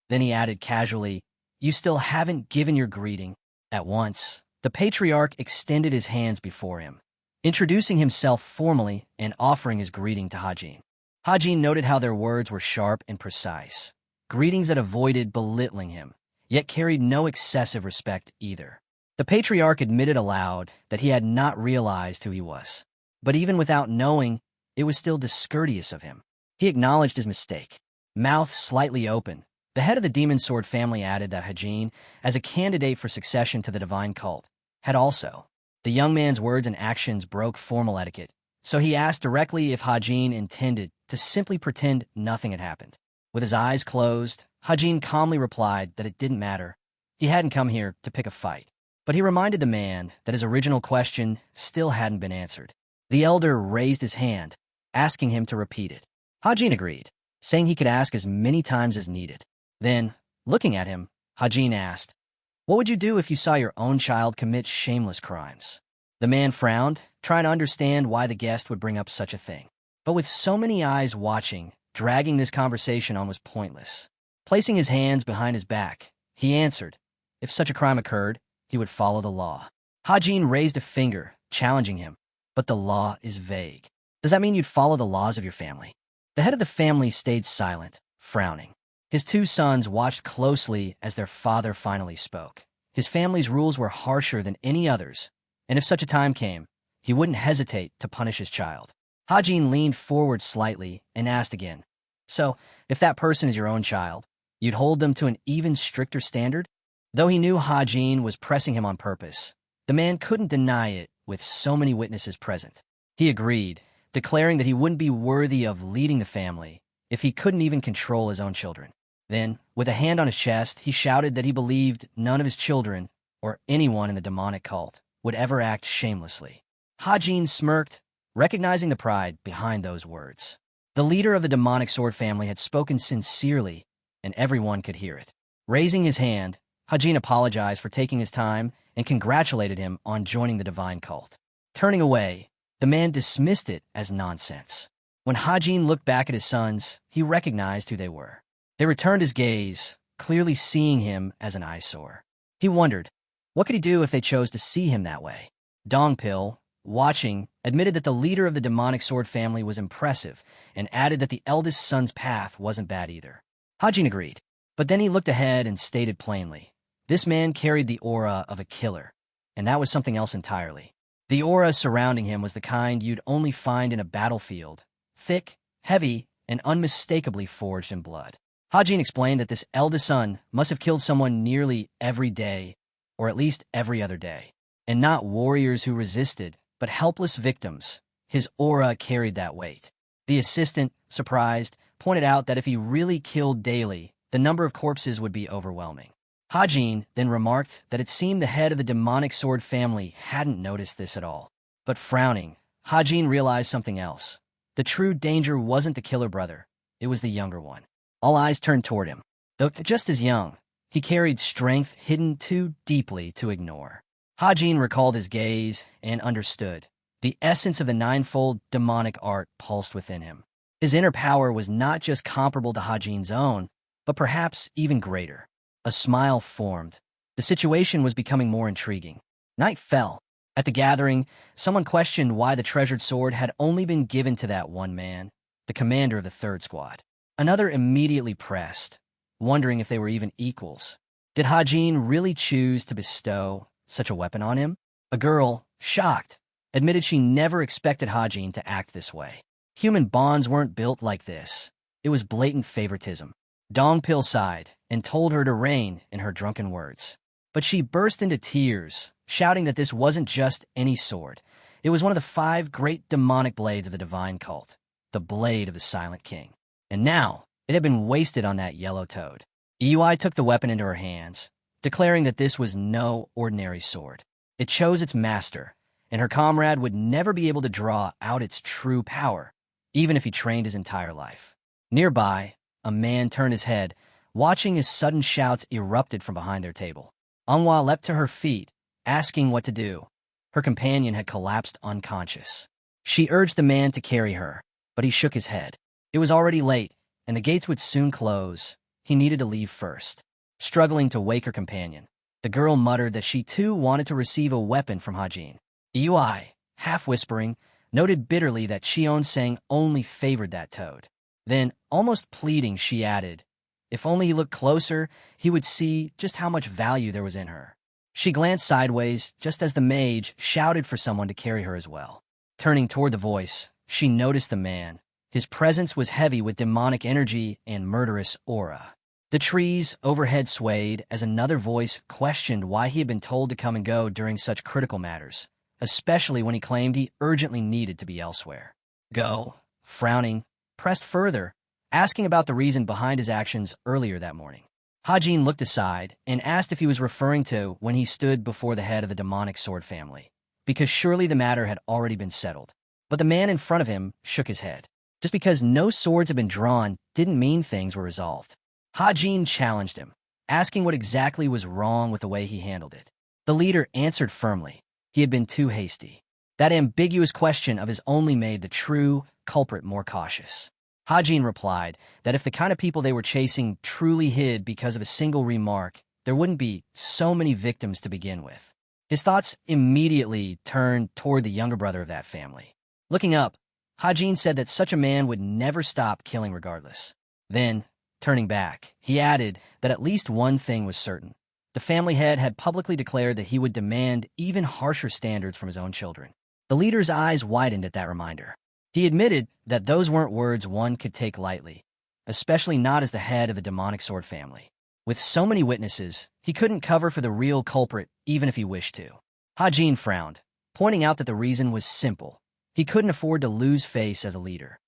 Then he added casually, You still haven't given your greeting. At once, the patriarch extended his hands before him, introducing himself formally and offering his greeting to Hajin. Hajin noted how their words were sharp and precise, greetings that avoided belittling him, yet carried no excessive respect either. The patriarch admitted aloud that he had not realized who he was. But even without knowing, it was still discourteous of him. He acknowledged his mistake. Mouth slightly open, the head of the demon sword family added that Hajin, as a candidate for succession to the divine cult, had also. The young man's words and actions broke formal etiquette, so he asked directly if Hajin intended to simply pretend nothing had happened. With his eyes closed, Hajin calmly replied that it didn't matter. He hadn't come here to pick a fight. But he reminded the man that his original question still hadn't been answered. The elder raised his hand, asking him to repeat it. Hajin agreed, saying he could ask as many times as needed. Then, looking at him, Hajin asked, "What would you do if you saw your own child commit shameless crimes?" The man frowned, trying to understand why the guest would bring up such a thing. But with so many eyes watching, dragging this conversation on was pointless. Placing his hands behind his back, he answered, if such a crime occurred, he would follow the law. Hajin raised a finger, challenging him. But the law is vague. Does that mean you'd follow the laws of your family? The head of the family stayed silent, frowning. His two sons watched closely as their father finally spoke. His family's rules were harsher than any others, and if such a time came, he wouldn't hesitate to punish his child. Hajin leaned forward slightly and asked again, "So, if that person is your own child, you'd hold them to an even stricter standard?" Though he knew Hajin was pressing him on purpose, the man couldn't deny it with so many witnesses present. He agreed, declaring that he wouldn't be worthy of leading the family if he couldn't even control his own children. Then, with a hand on his chest, he shouted that he believed none of his children, or anyone in the demonic cult, would ever act shamelessly. Hajin smirked, recognizing the pride behind those words. The leader of the demonic sword family had spoken sincerely, and everyone could hear it. Raising his hand, Hajin apologized for taking his time and congratulated him on joining the divine cult. Turning away, the man dismissed it as nonsense. When Hajin looked back at his sons, he recognized who they were. They returned his gaze, clearly seeing him as an eyesore. He wondered, what could he do if they chose to see him that way? Dongpil, watching, admitted that the leader of the demonic sword family was impressive and added that the eldest son's path wasn't bad either. Hajin agreed, but then he looked ahead and stated plainly, this man carried the aura of a killer, and that was something else entirely. The aura surrounding him was the kind you'd only find in a battlefield, thick, heavy, and unmistakably forged in blood. Hajin explained that this eldest son must have killed someone nearly every day, or at least every other day, and not warriors who resisted, but helpless victims. His aura carried that weight. The assistant, surprised, pointed out that if he really killed daily, the number of corpses would be overwhelming. Hajin then remarked that it seemed the head of the demonic sword family hadn't noticed this at all. But frowning, Hajin realized something else. The true danger wasn't the killer brother, it was the younger one. All eyes turned toward him. Though just as young, he carried strength hidden too deeply to ignore. Hajin recalled his gaze and understood. The essence of the ninefold demonic art pulsed within him. His inner power was not just comparable to Hajin's own, but perhaps even greater. A smile formed. The situation was becoming more intriguing. Night fell. At the gathering, someone questioned why the treasured sword had only been given to that one man, the commander of the third squad. Another immediately pressed, wondering if they were even equals. Did Hajin really choose to bestow such a weapon on him? A girl, shocked, admitted she never expected Hajin to act this way. Human bonds weren't built like this. It was blatant favoritism. Dongpil sighed and told her to rein in her drunken words. But she burst into tears, shouting that this wasn't just any sword. It was one of the 5 great demonic blades of the divine cult, the blade of the Silent King. And now, it had been wasted on that yellow toad. Ui took the weapon into her hands, declaring that this was no ordinary sword. It chose its master, and her comrade would never be able to draw out its true power, even if he trained his entire life. Nearby, a man turned his head, watching as sudden shouts erupted from behind their table. Manhwa leapt to her feet, asking what to do. Her companion had collapsed unconscious. She urged the man to carry her, but he shook his head. It was already late, and the gates would soon close. He needed to leave first. Struggling to wake her companion, the girl muttered that she too wanted to receive a weapon from Hajin. Ui, half whispering, noted bitterly that Cheon-sang only favored that toad. Then, almost pleading, she added, if only he looked closer, he would see just how much value there was in her. She glanced sideways just as the mage shouted for someone to carry her as well. Turning toward the voice, she noticed the man. His presence was heavy with demonic energy and murderous aura. The trees overhead swayed as another voice questioned why he had been told to come and go during such critical matters, especially when he claimed he urgently needed to be elsewhere. Go, frowning, pressed further, asking about the reason behind his actions earlier that morning. Hajin looked aside and asked if he was referring to when he stood before the head of the demonic sword family, because surely the matter had already been settled. But the man in front of him shook his head. Just because no swords had been drawn didn't mean things were resolved. Hajin challenged him, asking what exactly was wrong with the way he handled it. The leader answered firmly. He had been too hasty. That ambiguous question of his only made the true culprit more cautious. Hajin replied that if the kind of people they were chasing truly hid because of a single remark, there wouldn't be so many victims to begin with. His thoughts immediately turned toward the younger brother of that family. Looking up, Hajin said that such a man would never stop killing regardless. Then, turning back, he added that at least one thing was certain. The family head had publicly declared that he would demand even harsher standards from his own children. The leader's eyes widened at that reminder. He admitted that those weren't words one could take lightly, especially not as the head of the demonic sword family. With so many witnesses, he couldn't cover for the real culprit even if he wished to. Hajin frowned, pointing out that the reason was simple. He couldn't afford to lose face as a leader.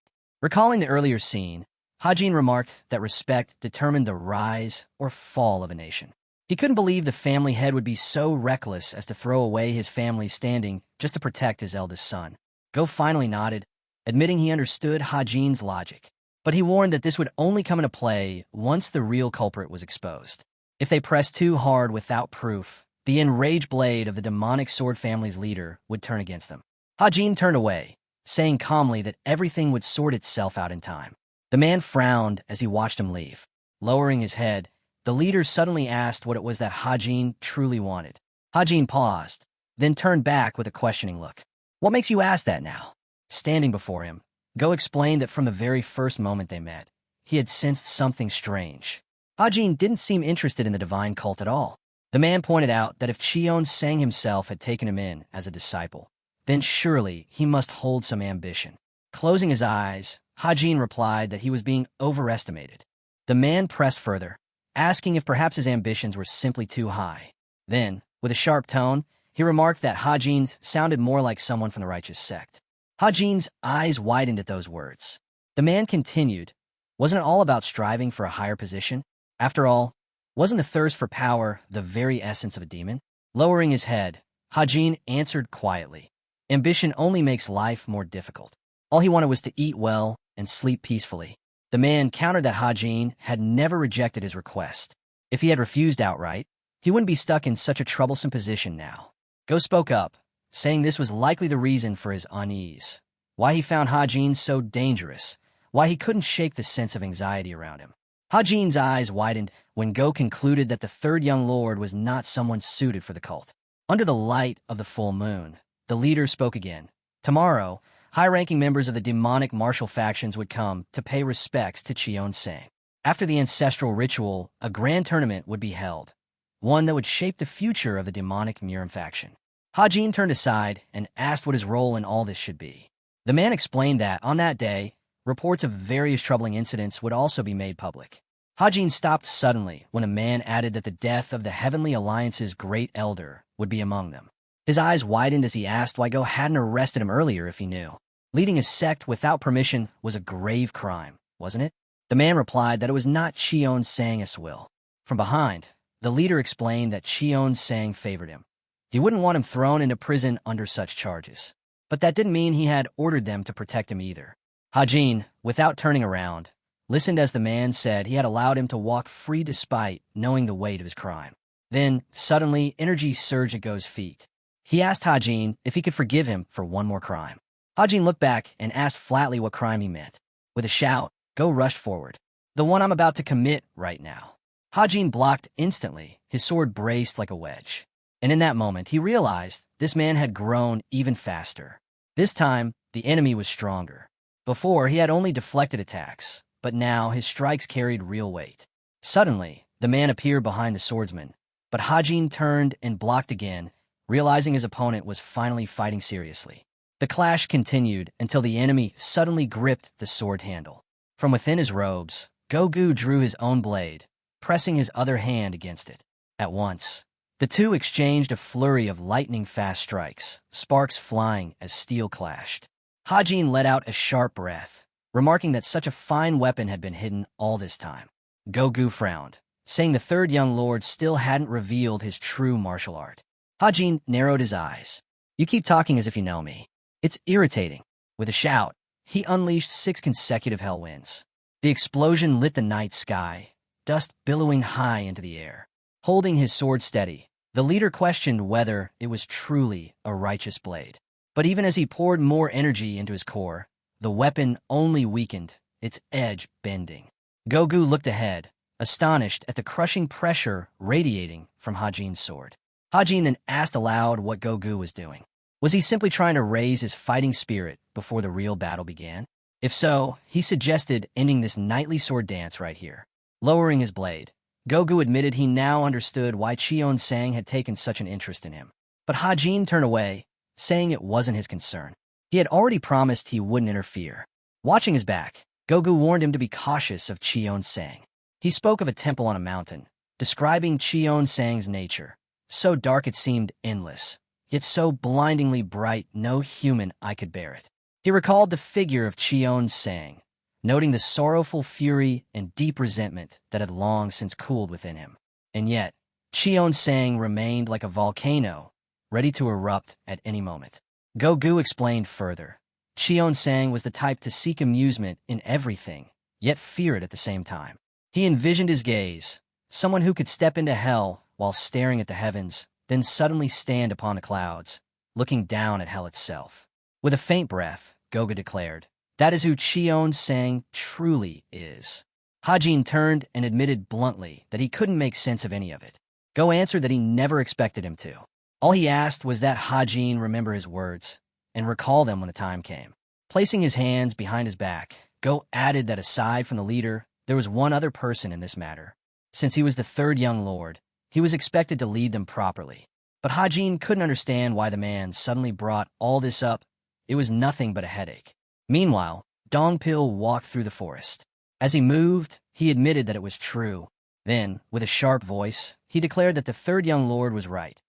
Recalling the earlier scene, Hajin remarked that respect determined the rise or fall of a nation. He couldn't believe the family head would be so reckless as to throw away his family's standing just to protect his eldest son. Go finally nodded, admitting he understood Hajin's logic. But he warned that this would only come into play once the real culprit was exposed. If they pressed too hard without proof, the enraged blade of the demonic sword family's leader would turn against them. Hajin turned away, saying calmly that everything would sort itself out in time. The man frowned as he watched him leave. Lowering his head, the leader suddenly asked what it was that Hajin truly wanted. Hajin paused, then turned back with a questioning look. What makes you ask that now? Standing before him, Go explained that from the very first moment they met, he had sensed something strange. Hajin didn't seem interested in the divine cult at all. The man pointed out that if Cheon Sang himself had taken him in as a disciple, then surely he must hold some ambition. Closing his eyes, Hajin replied that he was being overestimated. The man pressed further, asking if perhaps his ambitions were simply too high. Then, with a sharp tone, he remarked that Hajin sounded more like someone from the righteous sect. Hajin's eyes widened at those words. The man continued, wasn't it all about striving for a higher position? After all, wasn't the thirst for power the very essence of a demon? Lowering his head, Hajin answered quietly. Ambition only makes life more difficult. All he wanted was to eat well and sleep peacefully. The man countered that Hajin had never rejected his request. If he had refused outright, he wouldn't be stuck in such a troublesome position now. Go spoke up, saying this was likely the reason for his unease, why he found Hajin so dangerous, why he couldn't shake the sense of anxiety around him. Hajin's eyes widened when Go concluded that the third young lord was not someone suited for the cult. Under the light of the full moon, the leader spoke again. Tomorrow, high-ranking members of the demonic martial factions would come to pay respects to Cheon Sang. After the ancestral ritual, a grand tournament would be held, one that would shape the future of the demonic Murim faction. Hajin turned aside and asked what his role in all this should be. The man explained that, on that day, reports of various troubling incidents would also be made public. Hajin stopped suddenly when a man added that the death of the Heavenly Alliance's great elder would be among them. His eyes widened as he asked why Go hadn't arrested him earlier if he knew. Leading a sect without permission was a grave crime, wasn't it? The man replied that it was not Cheon Sang's will. From behind, the leader explained that Cheon Sang favored him. He wouldn't want him thrown into prison under such charges. But that didn't mean he had ordered them to protect him either. Hajin, without turning around, listened as the man said he had allowed him to walk free despite knowing the weight of his crime. Then, suddenly, energy surged at Go's feet. He asked Hajin if he could forgive him for one more crime. Hajin looked back and asked flatly what crime he meant. With a shout, Go rushed forward. The one I'm about to commit right now. Hajin blocked instantly, his sword braced like a wedge. And in that moment, he realized this man had grown even faster. This time, the enemy was stronger. Before, he had only deflected attacks, but now his strikes carried real weight. Suddenly, the man appeared behind the swordsman, But Hajin turned and blocked again, realizing his opponent was finally fighting seriously. The clash continued until the enemy suddenly gripped the sword handle. From within his robes, Gogu drew his own blade, pressing his other hand against it. At once, the two exchanged a flurry of lightning-fast strikes, sparks flying as steel clashed. Hajin let out a sharp breath, remarking that such a fine weapon had been hidden all this time. Gogu frowned, saying the third young lord still hadn't revealed his true martial art. Hajin narrowed his eyes. "You keep talking as if you know me. It's irritating." With a shout, he unleashed 6 consecutive hell winds. The explosion lit the night sky, dust billowing high into the air. Holding his sword steady, the leader questioned whether it was truly a righteous blade. But even as he poured more energy into his core, the weapon only weakened, its edge bending. Gogu looked ahead, astonished at the crushing pressure radiating from Hajin's sword. Hajin then asked aloud what Gogu was doing. Was he simply trying to raise his fighting spirit before the real battle began? If so, he suggested ending this nightly sword dance right here. Lowering his blade, Gogu admitted he now understood why Cheon-sang had taken such an interest in him. But Hajin turned away, saying it wasn't his concern. He had already promised he wouldn't interfere. Watching his back, Gogu warned him to be cautious of Cheon-sang. He spoke of a temple on a mountain, describing Cheon-sang's nature. So dark it seemed endless, yet so blindingly bright no human eye could bear it. He recalled the figure of Cheon-sang, noting the sorrowful fury and deep resentment that had long since cooled within him. And yet, Cheon-sang remained like a volcano, ready to erupt at any moment. Gogu explained further. Cheon-sang was the type to seek amusement in everything, yet fear it at the same time. He envisioned his gaze, someone who could step into hell while staring at the heavens, then suddenly stand upon the clouds, looking down at hell itself. With a faint breath, Gogu declared, "That is who Cheon-sang truly is." Hajin turned and admitted bluntly that he couldn't make sense of any of it. Go answered that he never expected him to. All he asked was that Hajin remember his words and recall them when the time came. Placing his hands behind his back, Go added that aside from the leader, there was one other person in this matter. Since he was the third young lord, he was expected to lead them properly. But Hajin couldn't understand why the man suddenly brought all this up. It was nothing but a headache. Meanwhile, Dongpil walked through the forest. As he moved, he admitted that it was true. Then, with a sharp voice, he declared that the third young lord was right.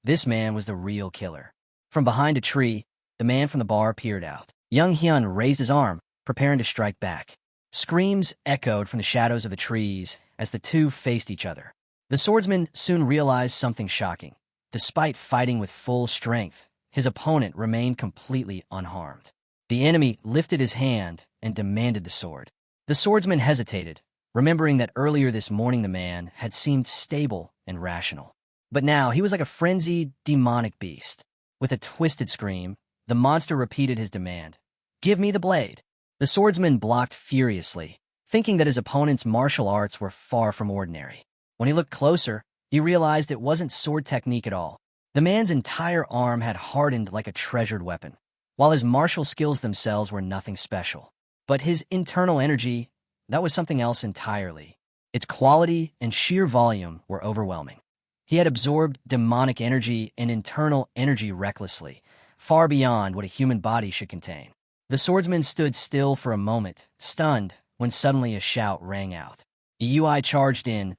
This man was the real killer. From behind a tree, the man from the bar peered out. Young Hyun raised his arm, preparing to strike back. Screams echoed from the shadows of the trees as the two faced each other. The swordsman soon realized something shocking. Despite fighting with full strength, his opponent remained completely unharmed. The enemy lifted his hand and demanded the sword. The swordsman hesitated, remembering that earlier this morning the man had seemed stable and rational. But now he was like a frenzied, demonic beast. With a twisted scream, the monster repeated his demand. "Give me the blade." The swordsman blocked furiously, thinking that his opponent's martial arts were far from ordinary. When he looked closer, he realized it wasn't sword technique at all. The man's entire arm had hardened like a treasured weapon, while his martial skills themselves were nothing special. But his internal energy, that was something else entirely. Its quality and sheer volume were overwhelming. He had absorbed demonic energy and internal energy recklessly, far beyond what a human body should contain. The swordsman stood still for a moment, stunned, when suddenly a shout rang out. Yui charged in,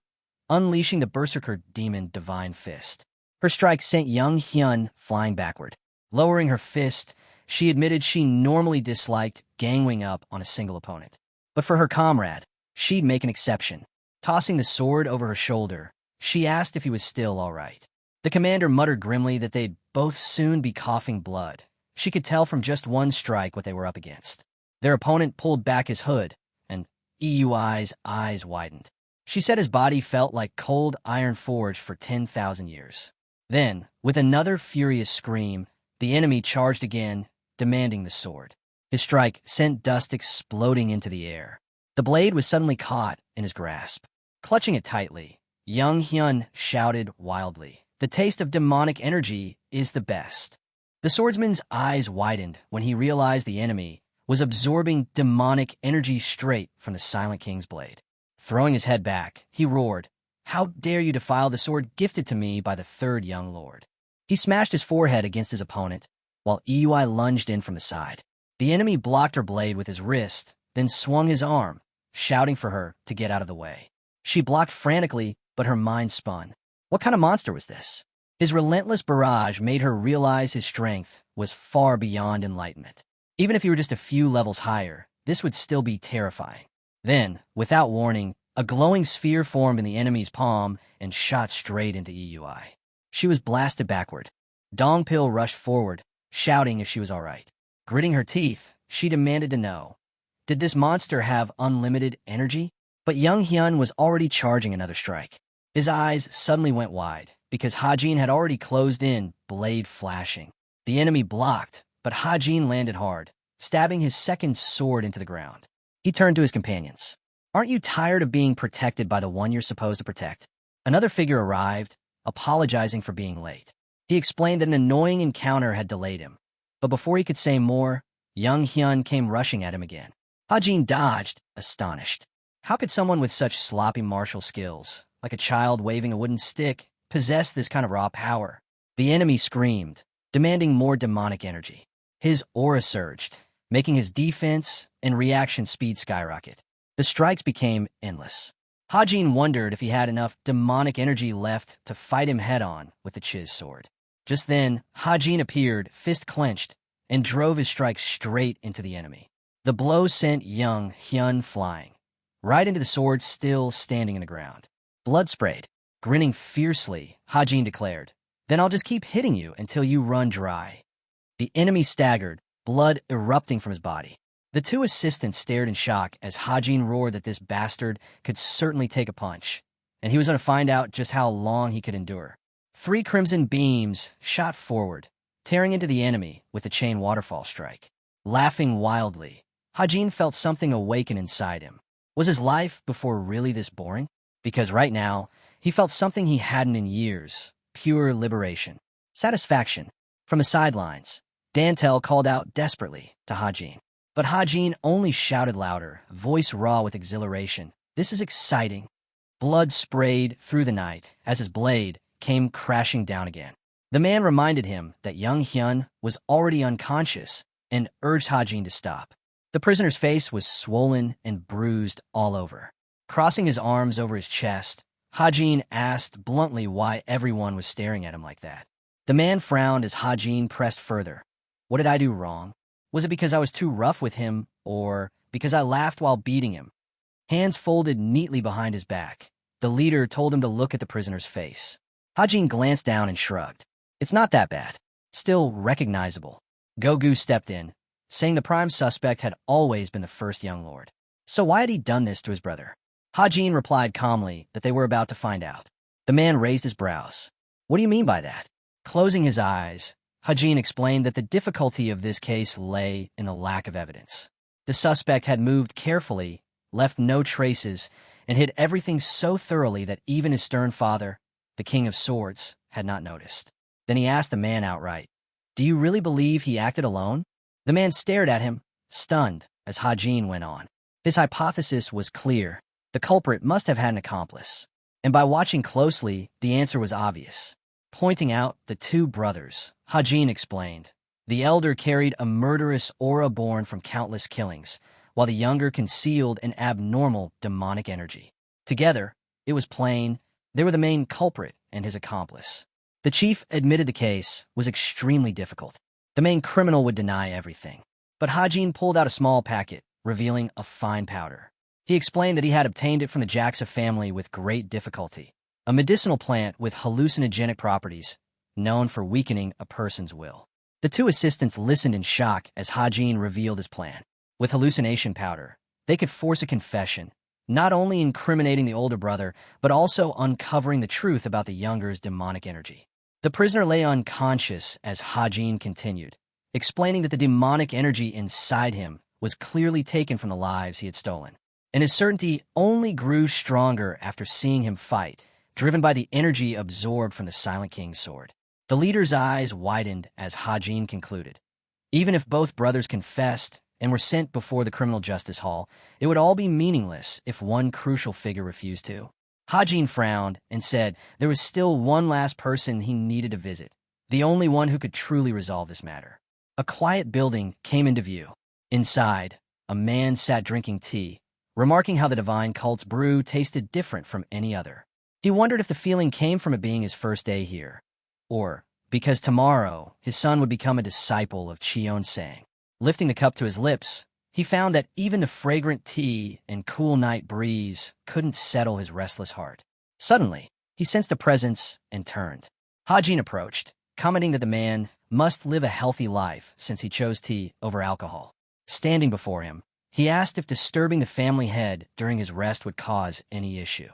unleashing the berserker demon Divine Fist. Her strike sent young Hyun flying backward. Lowering her fist, she admitted she normally disliked ganging up on a single opponent. But for her comrade, she'd make an exception. Tossing the sword over her shoulder, she asked if he was still all right. The commander muttered grimly that they'd both soon be coughing blood. She could tell from just one strike what they were up against. Their opponent pulled back his hood, and Yui's eyes widened. She said his body felt like cold iron forged for 10,000 years. Then, with another furious scream, the enemy charged again, demanding the sword. His strike sent dust exploding into the air. The blade was suddenly caught in his grasp. Clutching it tightly, young Hyun shouted wildly, "The taste of demonic energy is the best." The swordsman's eyes widened when he realized the enemy was absorbing demonic energy straight from the Silent King's blade. Throwing his head back, he roared, How dare you defile the sword gifted to me by the third young lord? He smashed his forehead against his opponent, while Iui lunged in from the side. The enemy blocked her blade with his wrist, then swung his arm, shouting for her to get out of the way. She blocked frantically, but her mind spun. What kind of monster was this? His relentless barrage made her realize his strength was far beyond enlightenment. Even if he were just a few levels higher, this would still be terrifying. Then, without warning, a glowing sphere formed in the enemy's palm and shot straight into Iui. She was blasted backward. Dongpil rushed forward, shouting if she was all right. Gritting her teeth, she demanded to know, did this monster have unlimited energy? But young Hyun was already charging another strike. His eyes suddenly went wide, because Hajin had already closed in, blade flashing. The enemy blocked, but Hajin landed hard, stabbing his second sword into the ground. He turned to his companions. Aren't you tired of being protected by the one you're supposed to protect? Another figure arrived, apologizing for being late. He explained that an annoying encounter had delayed him. But before he could say more, young Hyun came rushing at him again. Hajin dodged, astonished. How could someone with such sloppy martial skills, like a child waving a wooden stick, possess this kind of raw power? The enemy screamed, demanding more demonic energy. His aura surged, making his defense and reaction speed skyrocket. The strikes became endless. Hajin wondered if he had enough demonic energy left to fight him head-on with the Chiz sword. Just then, Hajin appeared, fist clenched, and drove his strike straight into the enemy. The blow sent young Hyun flying, right into the sword still standing in the ground. Blood sprayed. Grinning fiercely, Hajin declared, "Then I'll just keep hitting you until you run dry." The enemy staggered, blood erupting from his body. The two assistants stared in shock as Hajin roared that this bastard could certainly take a punch, and he was going to find out just how long he could endure. 3 crimson beams shot forward, tearing into the enemy with a chain waterfall strike. Laughing wildly, Hajin felt something awaken inside him. Was his life before really this boring? Because right now, he felt something he hadn't in years, pure liberation. Satisfaction. From the sidelines, Dantel called out desperately to Hajin. But Hajin only shouted louder, voice raw with exhilaration. "This is exciting." Blood sprayed through the night as his blade came crashing down again. The man reminded him that young Hyun was already unconscious and urged Hajin to stop. The prisoner's face was swollen and bruised all over. Crossing his arms over his chest, Hajin asked bluntly why everyone was staring at him like that. The man frowned as Hajin pressed further. "What did I do wrong? Was it because I was too rough with him, or because I laughed while beating him?" Hands folded neatly behind his back, the leader told him to look at the prisoner's face. Hajin glanced down and shrugged. "It's not that bad. Still recognizable." Gogu stepped in, saying the prime suspect had always been the first young lord. So why had he done this to his brother? Hajin replied calmly that they were about to find out. The man raised his brows. "What do you mean by that?" Closing his eyes, Hajin explained that the difficulty of this case lay in the lack of evidence. The suspect had moved carefully, left no traces, and hid everything so thoroughly that even his stern father, the King of Swords, had not noticed. Then he asked the man outright, "Do you really believe he acted alone?" The man stared at him, stunned, as Hajin went on. His hypothesis was clear. The culprit must have had an accomplice. And by watching closely, the answer was obvious. Pointing out the 2 brothers, Hajin explained, the elder carried a murderous aura born from countless killings, while the younger concealed an abnormal demonic energy. Together, it was plain, they were the main culprit and his accomplice. The chief admitted the case was extremely difficult. The main criminal would deny everything. But Hajin pulled out a small packet, revealing a fine powder. He explained that he had obtained it from the Jaxa family with great difficulty, a medicinal plant with hallucinogenic properties, known for weakening a person's will. The 2 assistants listened in shock as Hajin revealed his plan. With hallucination powder, they could force a confession, not only incriminating the older brother, but also uncovering the truth about the younger's demonic energy. The prisoner lay unconscious as Hajin continued, explaining that the demonic energy inside him was clearly taken from the lives he had stolen. And his certainty only grew stronger after seeing him fight, driven by the energy absorbed from the Silent King's sword. The leader's eyes widened as Hajin concluded. Even if both brothers confessed and were sent before the criminal justice hall, it would all be meaningless if one crucial figure refused to. Hajin frowned and said there was still one last person he needed to visit, the only one who could truly resolve this matter. A quiet building came into view. Inside, a man sat drinking tea, remarking how the divine cult's brew tasted different from any other. He wondered if the feeling came from it being his first day here, or because tomorrow his son would become a disciple of Cheon Sang. Lifting the cup to his lips, he found that even the fragrant tea and cool night breeze couldn't settle his restless heart. Suddenly, he sensed a presence and turned. Hajin approached, commenting that the man must live a healthy life since he chose tea over alcohol. Standing before him, he asked if disturbing the family head during his rest would cause any issue.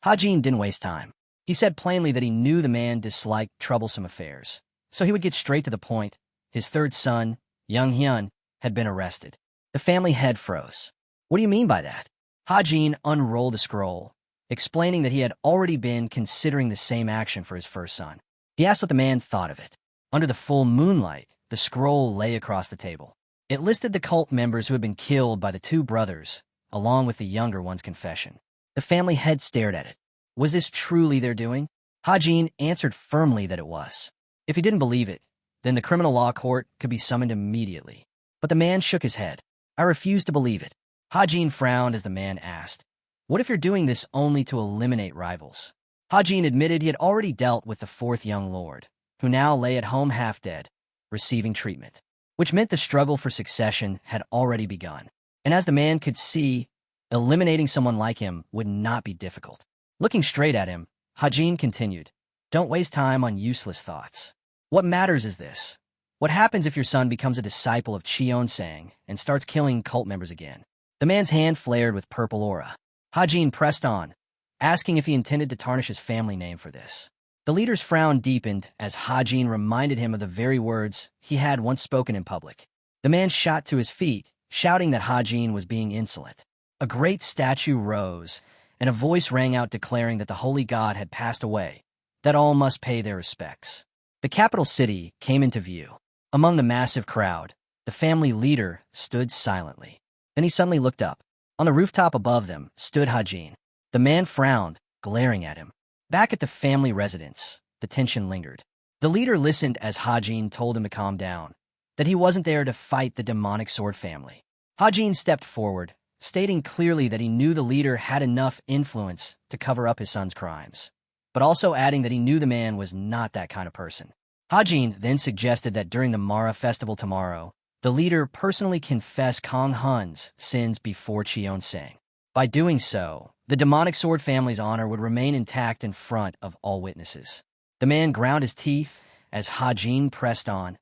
Hajin didn't waste time. He said plainly that he knew the man disliked troublesome affairs, so he would get straight to the point. His third son, Young Hyun, had been arrested. The family head froze. What do you mean by that? Hajin unrolled a scroll, explaining that he had already been considering the same action for his first son. He asked what the man thought of it. Under the full moonlight, the scroll lay across the table. It listed the cult members who had been killed by the two brothers, along with the younger one's confession. The family head stared at it. Was this truly their doing? Hajin answered firmly that it was. If he didn't believe it, then the criminal law court could be summoned immediately. But the man shook his head. I refuse to believe it. Hajin frowned as the man asked, what if you're doing this only to eliminate rivals? Hajin admitted he had already dealt with the fourth young lord, who now lay at home half dead, receiving treatment, which meant the struggle for succession had already begun. And as the man could see, eliminating someone like him would not be difficult. Looking straight at him, Hajin continued, don't waste time on useless thoughts. What matters is this. What happens if your son becomes a disciple of Cheon Sang and starts killing cult members again? The man's hand flared with purple aura. Hajin pressed on, asking if he intended to tarnish his family name for this. The leader's frown deepened as Hajin reminded him of the very words he had once spoken in public. The man shot to his feet, shouting that Hajin was being insolent. A great statue rose, and a voice rang out declaring that the holy god had passed away, that all must pay their respects. The capital city came into view. Among the massive crowd, the family leader stood silently. Then he suddenly looked up. On the rooftop above them stood Hajin. The man frowned, glaring at him. Back at the family residence, the tension lingered. The leader listened as Hajin told him to calm down, that he wasn't there to fight the demonic sword family. Hajin stepped forward, stating clearly that he knew the leader had enough influence to cover up his son's crimes, but also adding that he knew the man was not that kind of person. Hajin then suggested that during the Mara festival tomorrow, the leader personally confess Kong Hun's sins before Cheon Sang. By doing so, the demonic sword family's honor would remain intact in front of all witnesses. The man ground his teeth as Hajin pressed on.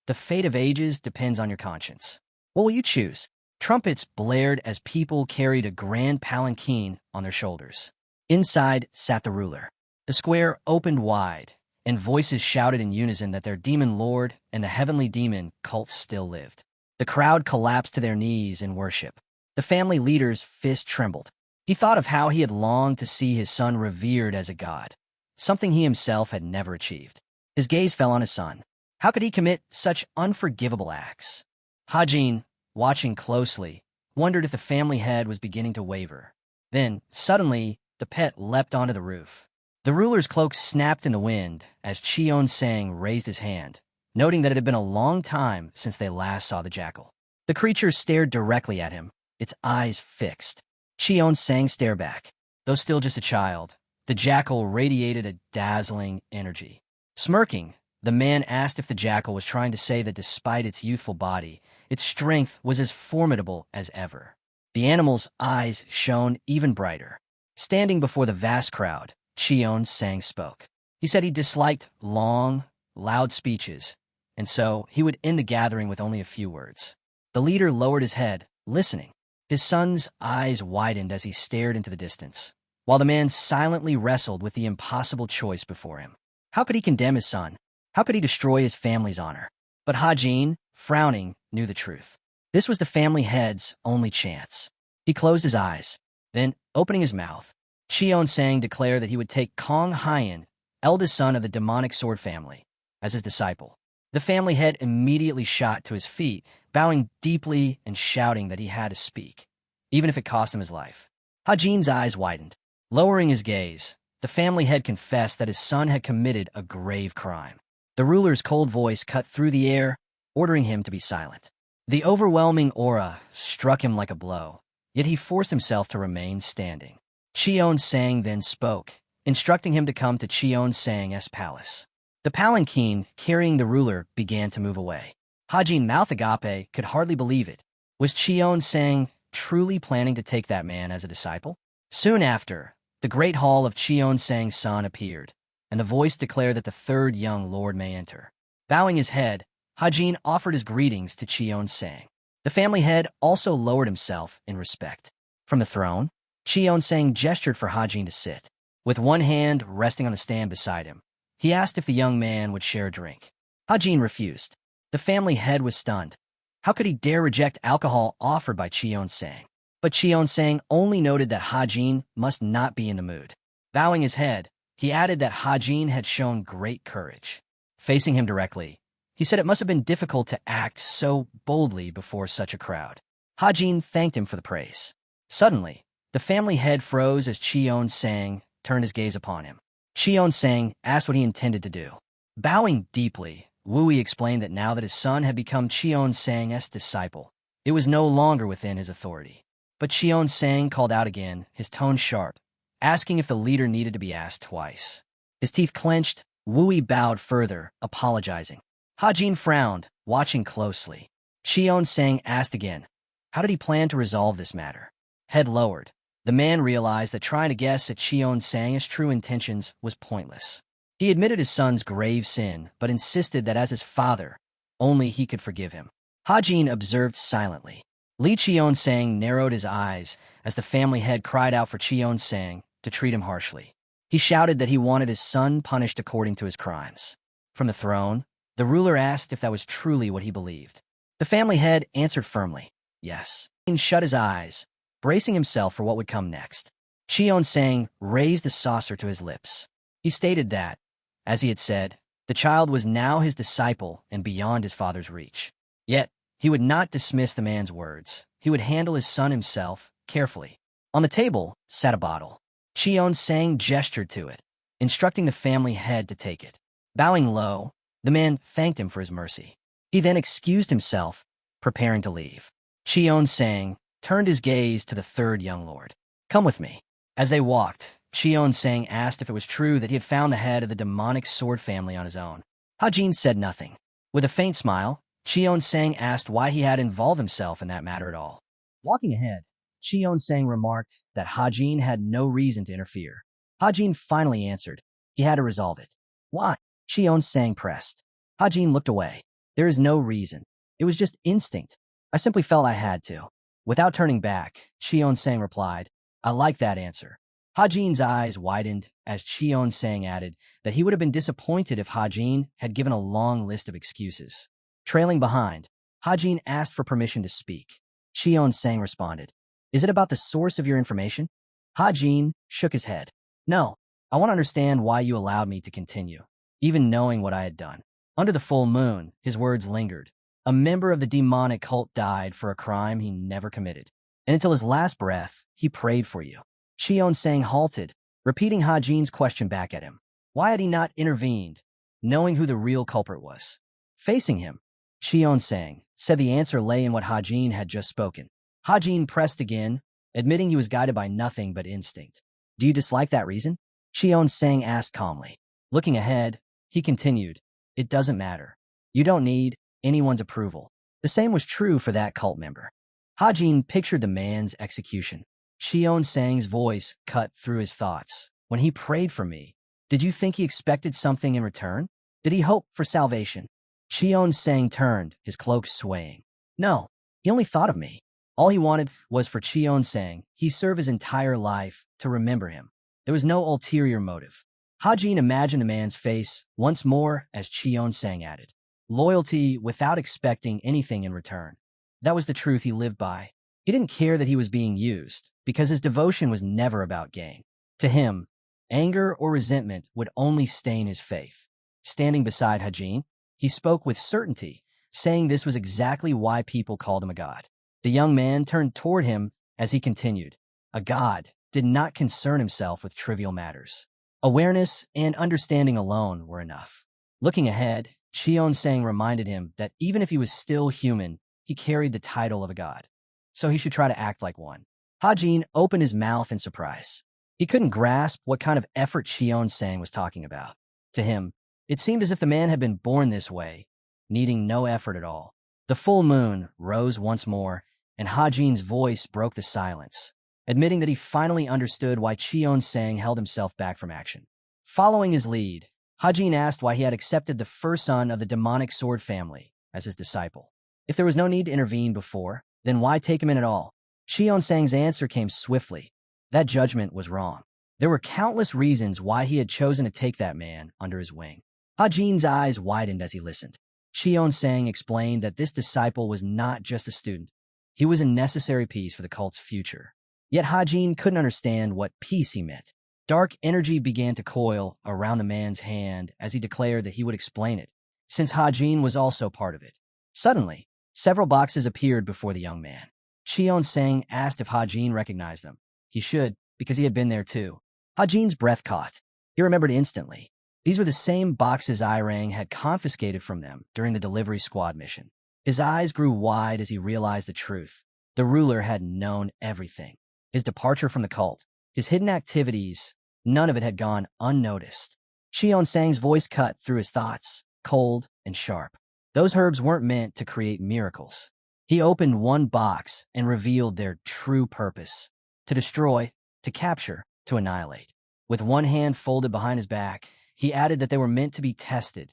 The fate of ages depends on your conscience. What will you choose? Trumpets blared as people carried a grand palanquin on their shoulders. Inside sat the ruler. The square opened wide, and voices shouted in unison that their demon lord and the heavenly demon cult still lived. The crowd collapsed to their knees in worship. The family leader's fist trembled. He thought of how he had longed to see his son revered as a god, something he himself had never achieved. His gaze fell on his son. How could he commit such unforgivable acts? Hajin, watching closely, wondered if the family head was beginning to waver. Then, suddenly, the pet leapt onto the roof. The ruler's cloak snapped in the wind as Cheon Sang raised his hand, noting that it had been a long time since they last saw the jackal. The creature stared directly at him, its eyes fixed. Cheon Sang stared back. Though still just a child, the jackal radiated a dazzling energy. Smirking, the man asked if the jackal was trying to say that despite its youthful body, its strength was as formidable as ever. The animal's eyes shone even brighter. Standing before the vast crowd, Cheon Sang spoke. He said he disliked long, loud speeches, and so he would end the gathering with only a few words. The leader lowered his head, listening. His son's eyes widened as he stared into the distance, while the man silently wrestled with the impossible choice before him. How could he condemn his son? How could he destroy his family's honor? But Hajin, frowning, knew the truth. This was the family head's only chance. He closed his eyes. Then, opening his mouth, Cheon Sang declared that he would take Kong Hyun, eldest son of the demonic sword family, as his disciple. The family head immediately shot to his feet, bowing deeply and shouting that he had to speak, even if it cost him his life. Hajin's eyes widened. Lowering his gaze, the family head confessed that his son had committed a grave crime. The ruler's cold voice cut through the air, ordering him to be silent. The overwhelming aura struck him like a blow, yet he forced himself to remain standing. Cheon-sang then spoke, instructing him to come to Cheon-sang's palace. The palanquin carrying the ruler began to move away. Hajin mouth agape could hardly believe it. Was Cheon-sang truly planning to take that man as a disciple? Soon after, the great hall of Cheon-sang's son appeared, and the voice declared that the third young lord may enter. Bowing his head, Hajin offered his greetings to Cheon-sang. The family head also lowered himself in respect. From the throne, Cheon-sang gestured for Hajin to sit. With one hand resting on the stand beside him, he asked if the young man would share a drink. Hajin refused. The family head was stunned. How could he dare reject alcohol offered by Cheon-sang? But Cheon-sang only noted that Hajin must not be in the mood. Bowing his head, he added that Hajin had shown great courage. Facing him directly, he said it must have been difficult to act so boldly before such a crowd. Hajin thanked him for the praise. Suddenly, the family head froze as Cheon-sang turned his gaze upon him. Cheon-sang asked what he intended to do. Bowing deeply, Wooey explained that now that his son had become Cheon-sang's disciple, it was no longer within his authority. But Cheon-sang called out again, his tone sharp, asking if the leader needed to be asked twice. His teeth clenched, Wooey bowed further, apologizing. Hajin frowned, watching closely. Cheon-sang asked again, how did he plan to resolve this matter? Head lowered, the man realized that trying to guess at Cheon-sang's true intentions was pointless. He admitted his son's grave sin, but insisted that as his father, only he could forgive him. Hajin observed silently. Li Cheon-sang narrowed his eyes as the family head cried out for Cheon-sang to treat him harshly. He shouted that he wanted his son punished according to his crimes. From the throne, the ruler asked if that was truly what he believed. The family head answered firmly, yes. He shut his eyes, bracing himself for what would come next. Cheon-sang raised the saucer to his lips. He stated that, as he had said, the child was now his disciple and beyond his father's reach. Yet, he would not dismiss the man's words. He would handle his son himself, carefully. On the table sat a bottle. Cheon-sang gestured to it, instructing the family head to take it. Bowing low, the man thanked him for his mercy. He then excused himself, preparing to leave. Cheon-sang turned his gaze to the third young lord. Come with me. As they walked, Cheon-sang asked if it was true that he had found the head of the demonic sword family on his own. Hajin said nothing. With a faint smile, Cheon-sang asked why he had involved himself in that matter at all. Walking ahead, Cheon-sang remarked that Hajin had no reason to interfere. Hajin finally answered. He had to resolve it. Why? Cheon-sang pressed. Hajin looked away. There is no reason. It was just instinct. I simply felt I had to. Without turning back, Cheon-sang replied, I like that answer. Hajin's eyes widened as Cheon-sang added that he would have been disappointed if Hajin had given a long list of excuses. Trailing behind, Hajin asked for permission to speak. Cheon-sang responded, Is it about the source of your information? Hajin shook his head. No, I want to understand why you allowed me to continue, even knowing what I had done. Under the full moon, his words lingered. A member of the demonic cult died for a crime he never committed. And until his last breath, he prayed for you. Cheon-sang halted, repeating Hajin's question back at him. Why had he not intervened, knowing who the real culprit was? Facing him, Cheon-sang said the answer lay in what Hajin had just spoken. Hajin pressed again, admitting he was guided by nothing but instinct. Do you dislike that reason? Cheon-sang asked calmly. Looking ahead, he continued, It doesn't matter. You don't need anyone's approval. The same was true for that cult member. Hajin pictured the man's execution. Cheon-sang's voice cut through his thoughts. When he prayed for me, did you think he expected something in return? Did he hope for salvation? Cheon-sang turned, his cloak swaying. No, he only thought of me. All he wanted was for Cheon-sang, he served his entire life, to remember him. There was no ulterior motive. Hajin imagined the man's face once more as Cheon-sang added. Loyalty without expecting anything in return. That was the truth he lived by. He didn't care that he was being used, because his devotion was never about gain. To him, anger or resentment would only stain his faith. Standing beside Hajin, he spoke with certainty, saying this was exactly why people called him a god. The young man turned toward him as he continued. A god, did not concern himself with trivial matters. Awareness and understanding alone were enough. Looking ahead, Xion-Sang reminded him that even if he was still human, he carried the title of a god. So he should try to act like one. Hajin opened his mouth in surprise. He couldn't grasp what kind of effort Xion-Sang was talking about. To him, it seemed as if the man had been born this way, needing no effort at all. The full moon rose once more, and Hajin's voice broke the silence, admitting that he finally understood why Xion-Sang held himself back from action. Following his lead, Hajin asked why he had accepted the first son of the demonic sword family as his disciple. If there was no need to intervene before, then why take him in at all? Xion-Sang's answer came swiftly. That judgment was wrong. There were countless reasons why he had chosen to take that man under his wing. Hajin's eyes widened as he listened. Xion-Sang explained that this disciple was not just a student. He was a necessary piece for the cult's future. Yet Hajin couldn't understand what piece he meant. Dark energy began to coil around the man's hand as he declared that he would explain it, since Hajin was also part of it. Suddenly, several boxes appeared before the young man. Xion-Sang asked if Hajin recognized them. He should, because he had been there too. Hajin's breath caught. He remembered instantly. These were the same boxes Irang had confiscated from them during the delivery squad mission. His eyes grew wide as he realized the truth. The ruler had known everything. His departure from the cult, his hidden activities, none of it had gone unnoticed. Xion-Sang's voice cut through his thoughts, cold and sharp. Those herbs weren't meant to create miracles. He opened one box and revealed their true purpose: to destroy, to capture, to annihilate. With one hand folded behind his back, he added that they were meant to be tested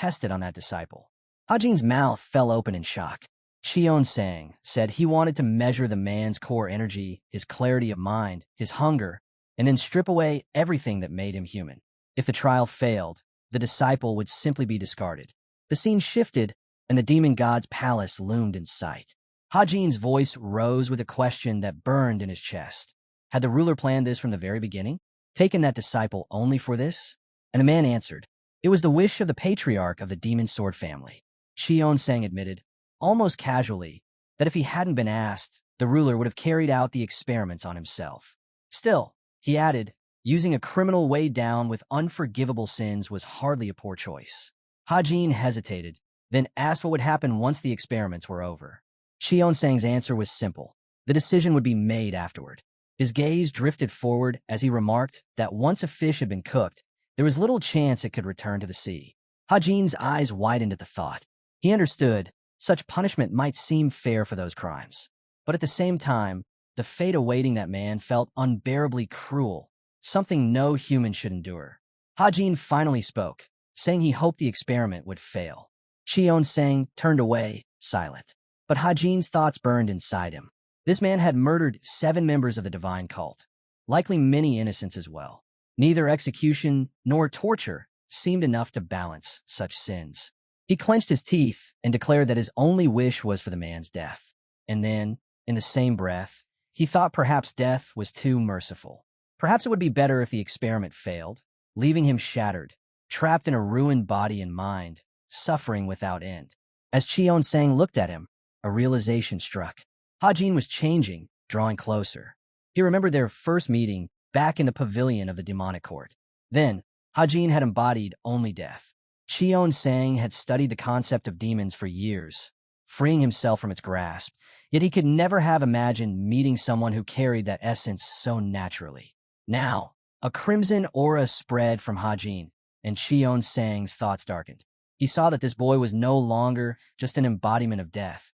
on that disciple. Hajin's mouth fell open in shock. Xion-Sang said he wanted to measure the man's core energy, his clarity of mind, his hunger, and then strip away everything that made him human. If the trial failed, the disciple would simply be discarded. The scene shifted, and the demon god's palace loomed in sight. Hajin's voice rose with a question that burned in his chest. Had the ruler planned this from the very beginning? Taken that disciple only for this? And the man answered, it was the wish of the patriarch of the demon sword family. Xion-Sang admitted, almost casually, that if he hadn't been asked, the ruler would have carried out the experiments on himself. Still, he added, using a criminal weighed down with unforgivable sins was hardly a poor choice. Hajin hesitated, then asked what would happen once the experiments were over. Xion-Sang's answer was simple. The decision would be made afterward. His gaze drifted forward as he remarked that once a fish had been cooked, there was little chance it could return to the sea. Hajin's eyes widened at the thought. He understood such punishment might seem fair for those crimes, but at the same time, the fate awaiting that man felt unbearably cruel, something no human should endure. Hajin finally spoke, saying he hoped the experiment would fail. Xion-Sang turned away, silent. But Hajin's thoughts burned inside him. This man had murdered 7 members of the divine cult, likely many innocents as well. Neither execution nor torture seemed enough to balance such sins. He clenched his teeth and declared that his only wish was for the man's death. And then, in the same breath, he thought perhaps death was too merciful. Perhaps it would be better if the experiment failed, leaving him shattered, trapped in a ruined body and mind, suffering without end. As Xion-Sang looked at him, a realization struck. Hajin was changing, drawing closer. He remembered their first meeting back in the pavilion of the demonic court. Then, Hajin had embodied only death. Xion-Sang had studied the concept of demons for years, freeing himself from its grasp, yet he could never have imagined meeting someone who carried that essence so naturally. Now, a crimson aura spread from Hajin, and Xion-Sang's thoughts darkened. He saw that this boy was no longer just an embodiment of death.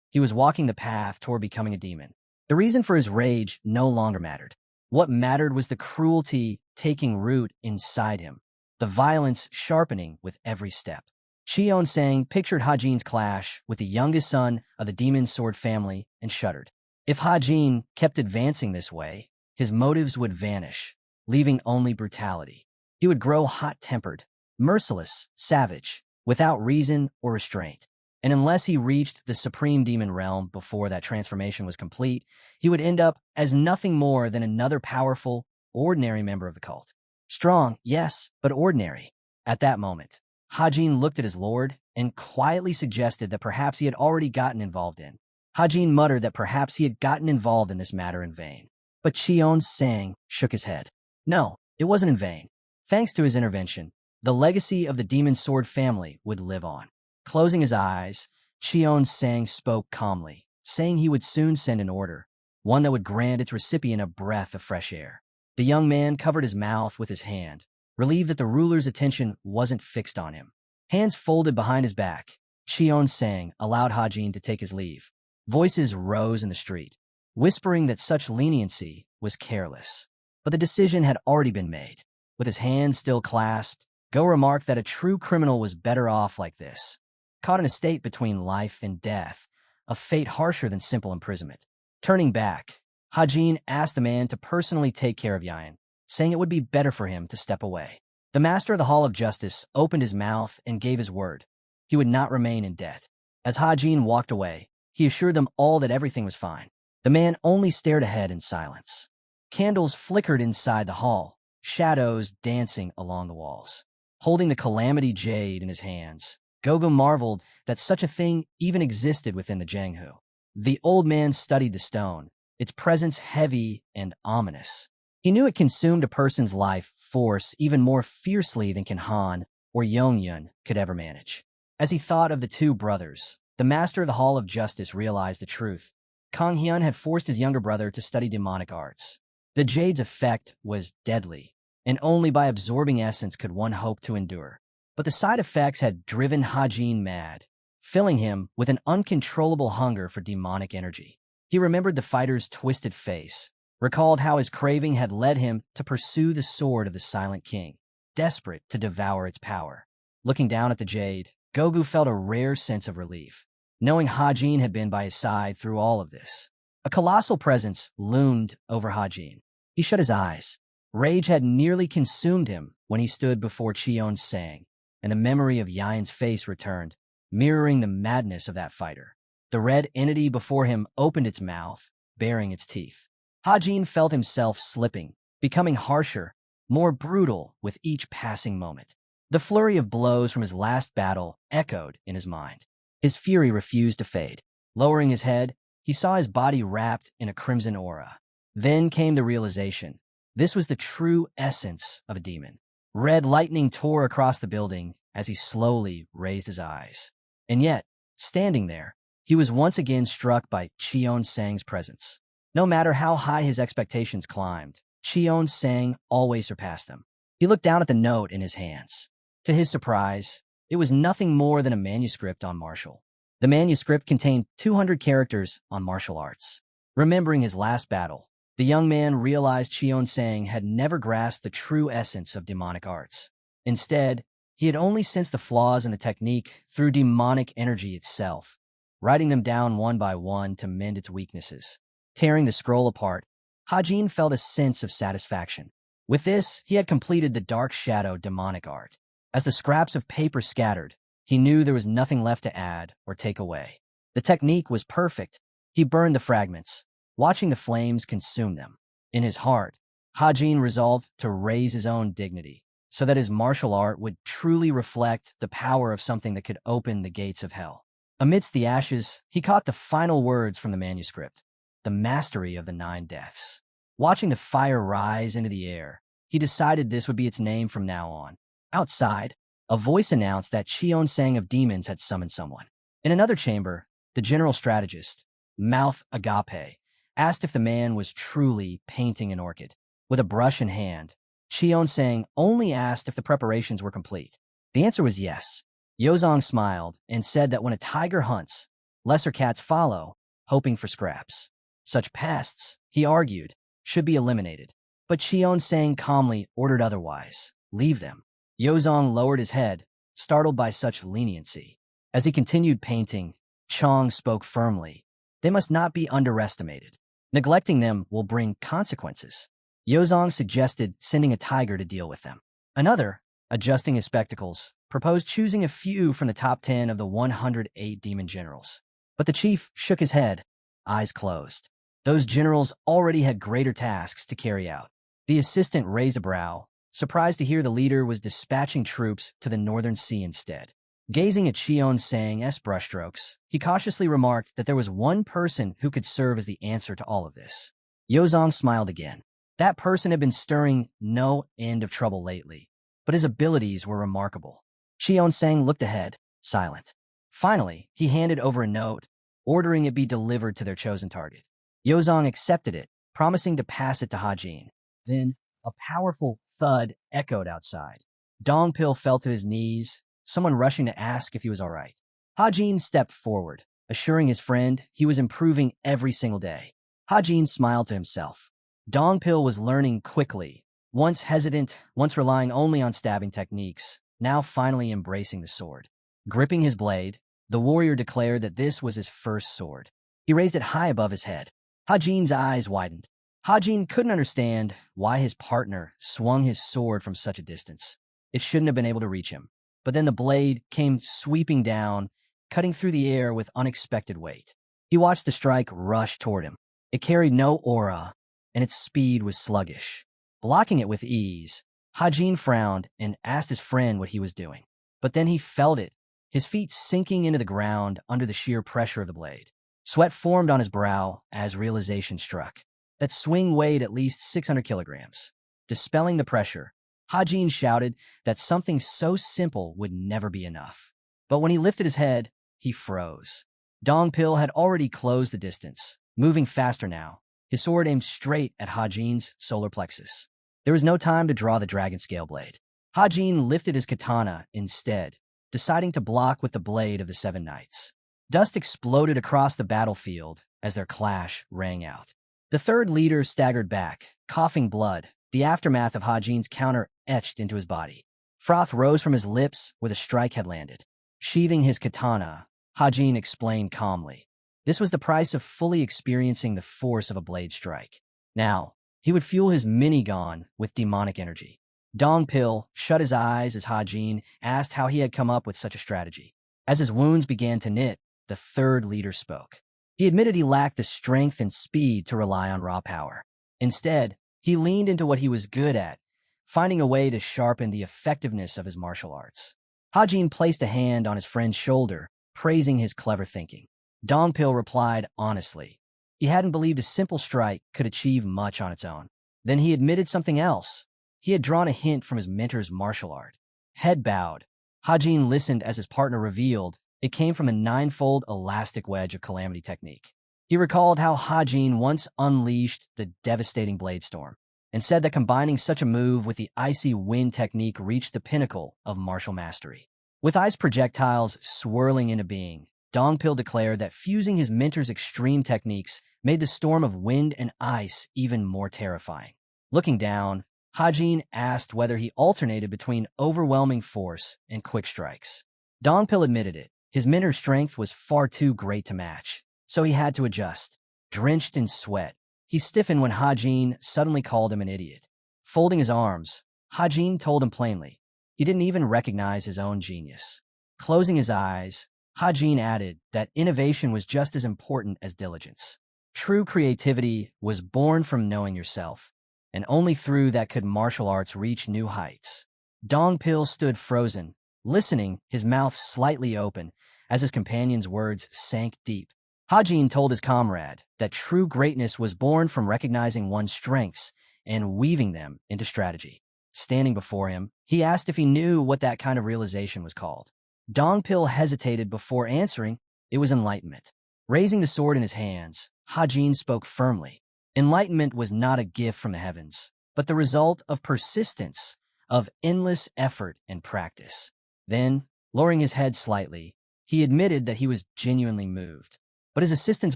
He was walking the path toward becoming a demon. The reason for his rage no longer mattered. What mattered was the cruelty taking root inside him, the violence sharpening with every step. Xion-Sang pictured Hajin's clash with the youngest son of the demon sword family and shuddered. If Hajin kept advancing this way, his motives would vanish, leaving only brutality. He would grow hot-tempered, merciless, savage, without reason or restraint. And unless he reached the supreme demon realm before that transformation was complete, he would end up as nothing more than another powerful, ordinary member of the cult. Strong, yes, but ordinary. At that moment, Hajin looked at his lord and quietly suggested that perhaps he had already gotten involved in. Hajin muttered that perhaps he had gotten involved in this matter in vain. But Qion Sang shook his head. No, it wasn't in vain. Thanks to his intervention, the legacy of the demon sword family would live on. Closing his eyes, Qion Sang spoke calmly, saying he would soon send an order, one that would grant its recipient a breath of fresh air. The young man covered his mouth with his hand, relieved that the ruler's attention wasn't fixed on him. Hands folded behind his back, Qion Sang allowed Hajin to take his leave. Voices rose in the street, whispering that such leniency was careless. But the decision had already been made. With his hands still clasped, Go remarked that a true criminal was better off like this, caught in a state between life and death, a fate harsher than simple imprisonment. Turning back, Hajin asked the man to personally take care of Yimun, saying it would be better for him to step away. The master of the Hall of Justice opened his mouth and gave his word. He would not remain in debt. As Hajin walked away, he assured them all that everything was fine. The man only stared ahead in silence. Candles flickered inside the hall, shadows dancing along the walls. Holding the Calamity Jade in his hands, Gogo marveled that such a thing even existed within the Jianghu. The old man studied the stone, its presence heavy and ominous. He knew it consumed a person's life force even more fiercely than Han or Yongyun could ever manage. As he thought of the two brothers, the master of the Hall of Justice realized the truth. Kang Hyun had forced his younger brother to study demonic arts. The jade's effect was deadly, and only by absorbing essence could one hope to endure. But the side effects had driven Hajin mad, filling him with an uncontrollable hunger for demonic energy. He remembered the fighter's twisted face, recalled how his craving had led him to pursue the sword of the Silent King, desperate to devour its power. Looking down at the jade, Gogu felt a rare sense of relief, knowing Hajin had been by his side through all of this. A colossal presence loomed over Hajin. He shut his eyes. Rage had nearly consumed him when he stood before Qion Sang, and the memory of Yimun's face returned, mirroring the madness of that fighter. The red entity before him opened its mouth, baring its teeth. Hajin felt himself slipping, becoming harsher, more brutal with each passing moment. The flurry of blows from his last battle echoed in his mind. His fury refused to fade. Lowering his head, he saw his body wrapped in a crimson aura. Then came the realization. This was the true essence of a demon. Red lightning tore across the building as he slowly raised his eyes. And yet, standing there, he was once again struck by Qion Sang's presence. No matter how high his expectations climbed, Qion Sang always surpassed them. He looked down at the note in his hands. To his surprise, it was nothing more than a manuscript on martial. The manuscript contained 200 characters on martial arts. Remembering his last battle, the young man realized Qion Sang had never grasped the true essence of demonic arts. Instead, he had only sensed the flaws in the technique through demonic energy itself, writing them down one by one to mend its weaknesses. Tearing the scroll apart, Hajin felt a sense of satisfaction. With this, he had completed the Dark Shadow demonic art. As the scraps of paper scattered, he knew there was nothing left to add or take away. The technique was perfect. He burned the fragments, watching the flames consume them. In his heart, Hajin resolved to raise his own dignity, so that his martial art would truly reflect the power of something that could open the gates of hell. Amidst the ashes, he caught the final words from the manuscript, the mastery of the 9 deaths. Watching the fire rise into the air, he decided this would be its name from now on. Outside, a voice announced that Qion Sang of Demons had summoned someone. In another chamber, the general strategist, Mouth Agape, asked if the man was truly painting an orchid. With a brush in hand, Qion Sang only asked if the preparations were complete. The answer was yes. Yozong smiled and said that when a tiger hunts, lesser cats follow, hoping for scraps. Such pests, he argued, should be eliminated. But Qion Sang calmly ordered otherwise. Leave them. Yozong lowered his head, startled by such leniency. As he continued painting, Chong spoke firmly. They must not be underestimated. Neglecting them will bring consequences. Yozong suggested sending a tiger to deal with them. Another, adjusting his spectacles, proposed choosing a few from the top 10 of the 108 demon generals. But the chief shook his head, eyes closed. Those generals already had greater tasks to carry out. The assistant raised a brow, surprised to hear the leader was dispatching troops to the Northern Sea instead. Gazing at Qion Sang's brushstrokes, he cautiously remarked that there was one person who could serve as the answer to all of this. Yozong smiled again. That person had been stirring no end of trouble lately, but his abilities were remarkable. Xionsang looked ahead, silent. Finally, he handed over a note, ordering it be delivered to their chosen target. Yozong accepted it, promising to pass it to Hajin. Then, a powerful thud echoed outside. Dongpil fell to his knees, someone rushing to ask if he was all right. Hajin stepped forward, assuring his friend he was improving every single day. Hajin smiled to himself. Dongpil was learning quickly, once hesitant, once relying only on stabbing techniques, now finally embracing the sword. Gripping his blade, the warrior declared that this was his first sword. He raised it high above his head. Hajin's eyes widened. Hajin couldn't understand why his partner swung his sword from such a distance. It shouldn't have been able to reach him. But then the blade came sweeping down, cutting through the air with unexpected weight. He watched the strike rush toward him. It carried no aura, and its speed was sluggish. Blocking it with ease, Hajin frowned and asked his friend what he was doing. But then he felt it, his feet sinking into the ground under the sheer pressure of the blade. Sweat formed on his brow as realization struck. That swing weighed at least 600 kilograms. Dispelling the pressure, Hajin shouted that something so simple would never be enough. But when he lifted his head, he froze. Dongpil had already closed the distance, moving faster now, his sword aimed straight at Hajin's solar plexus. There was no time to draw the dragon scale blade. Hajin lifted his katana instead, deciding to block with the blade of the Seven Knights. Dust exploded across the battlefield as their clash rang out. The third leader staggered back, coughing blood, the aftermath of Hajin's counter etched into his body. Froth rose from his lips where the strike had landed. Sheathing his katana, Hajin explained calmly. This was the price of fully experiencing the force of a blade strike. Now, he would fuel his minigun with demonic energy. Dongpil shut his eyes as Hajin asked how he had come up with such a strategy. As his wounds began to knit, the third leader spoke. He admitted he lacked the strength and speed to rely on raw power. Instead, he leaned into what he was good at, finding a way to sharpen the effectiveness of his martial arts. Hajin placed a hand on his friend's shoulder, praising his clever thinking. Dongpil replied honestly. He hadn't believed a simple strike could achieve much on its own. Then he admitted something else. He had drawn a hint from his mentor's martial art. Head bowed, Hajin listened as his partner revealed it came from a ninefold elastic wedge of calamity technique. He recalled how Hajin once unleashed the devastating blade storm, and said that combining such a move with the icy wind technique reached the pinnacle of martial mastery. With ice projectiles swirling into being, Dongpil declared that fusing his mentor's extreme techniques made the storm of wind and ice even more terrifying. Looking down, Hajin asked whether he alternated between overwhelming force and quick strikes. Dongpil admitted it. His mentor's strength was far too great to match, so he had to adjust. Drenched in sweat, he stiffened when Hajin suddenly called him an idiot. Folding his arms, Hajin told him plainly he didn't even recognize his own genius. Closing his eyes, Hajin added that innovation was just as important as diligence. True creativity was born from knowing yourself, and only through that could martial arts reach new heights. Dongpil stood frozen, listening, his mouth slightly open, as his companion's words sank deep. Hajin told his comrade that true greatness was born from recognizing one's strengths and weaving them into strategy. Standing before him, he asked if he knew what that kind of realization was called. Dongpil hesitated before answering. It was enlightenment. Raising the sword in his hands, Hajin spoke firmly. Enlightenment was not a gift from the heavens, but the result of persistence, of endless effort and practice. Then, lowering his head slightly, he admitted that he was genuinely moved. But his assistant's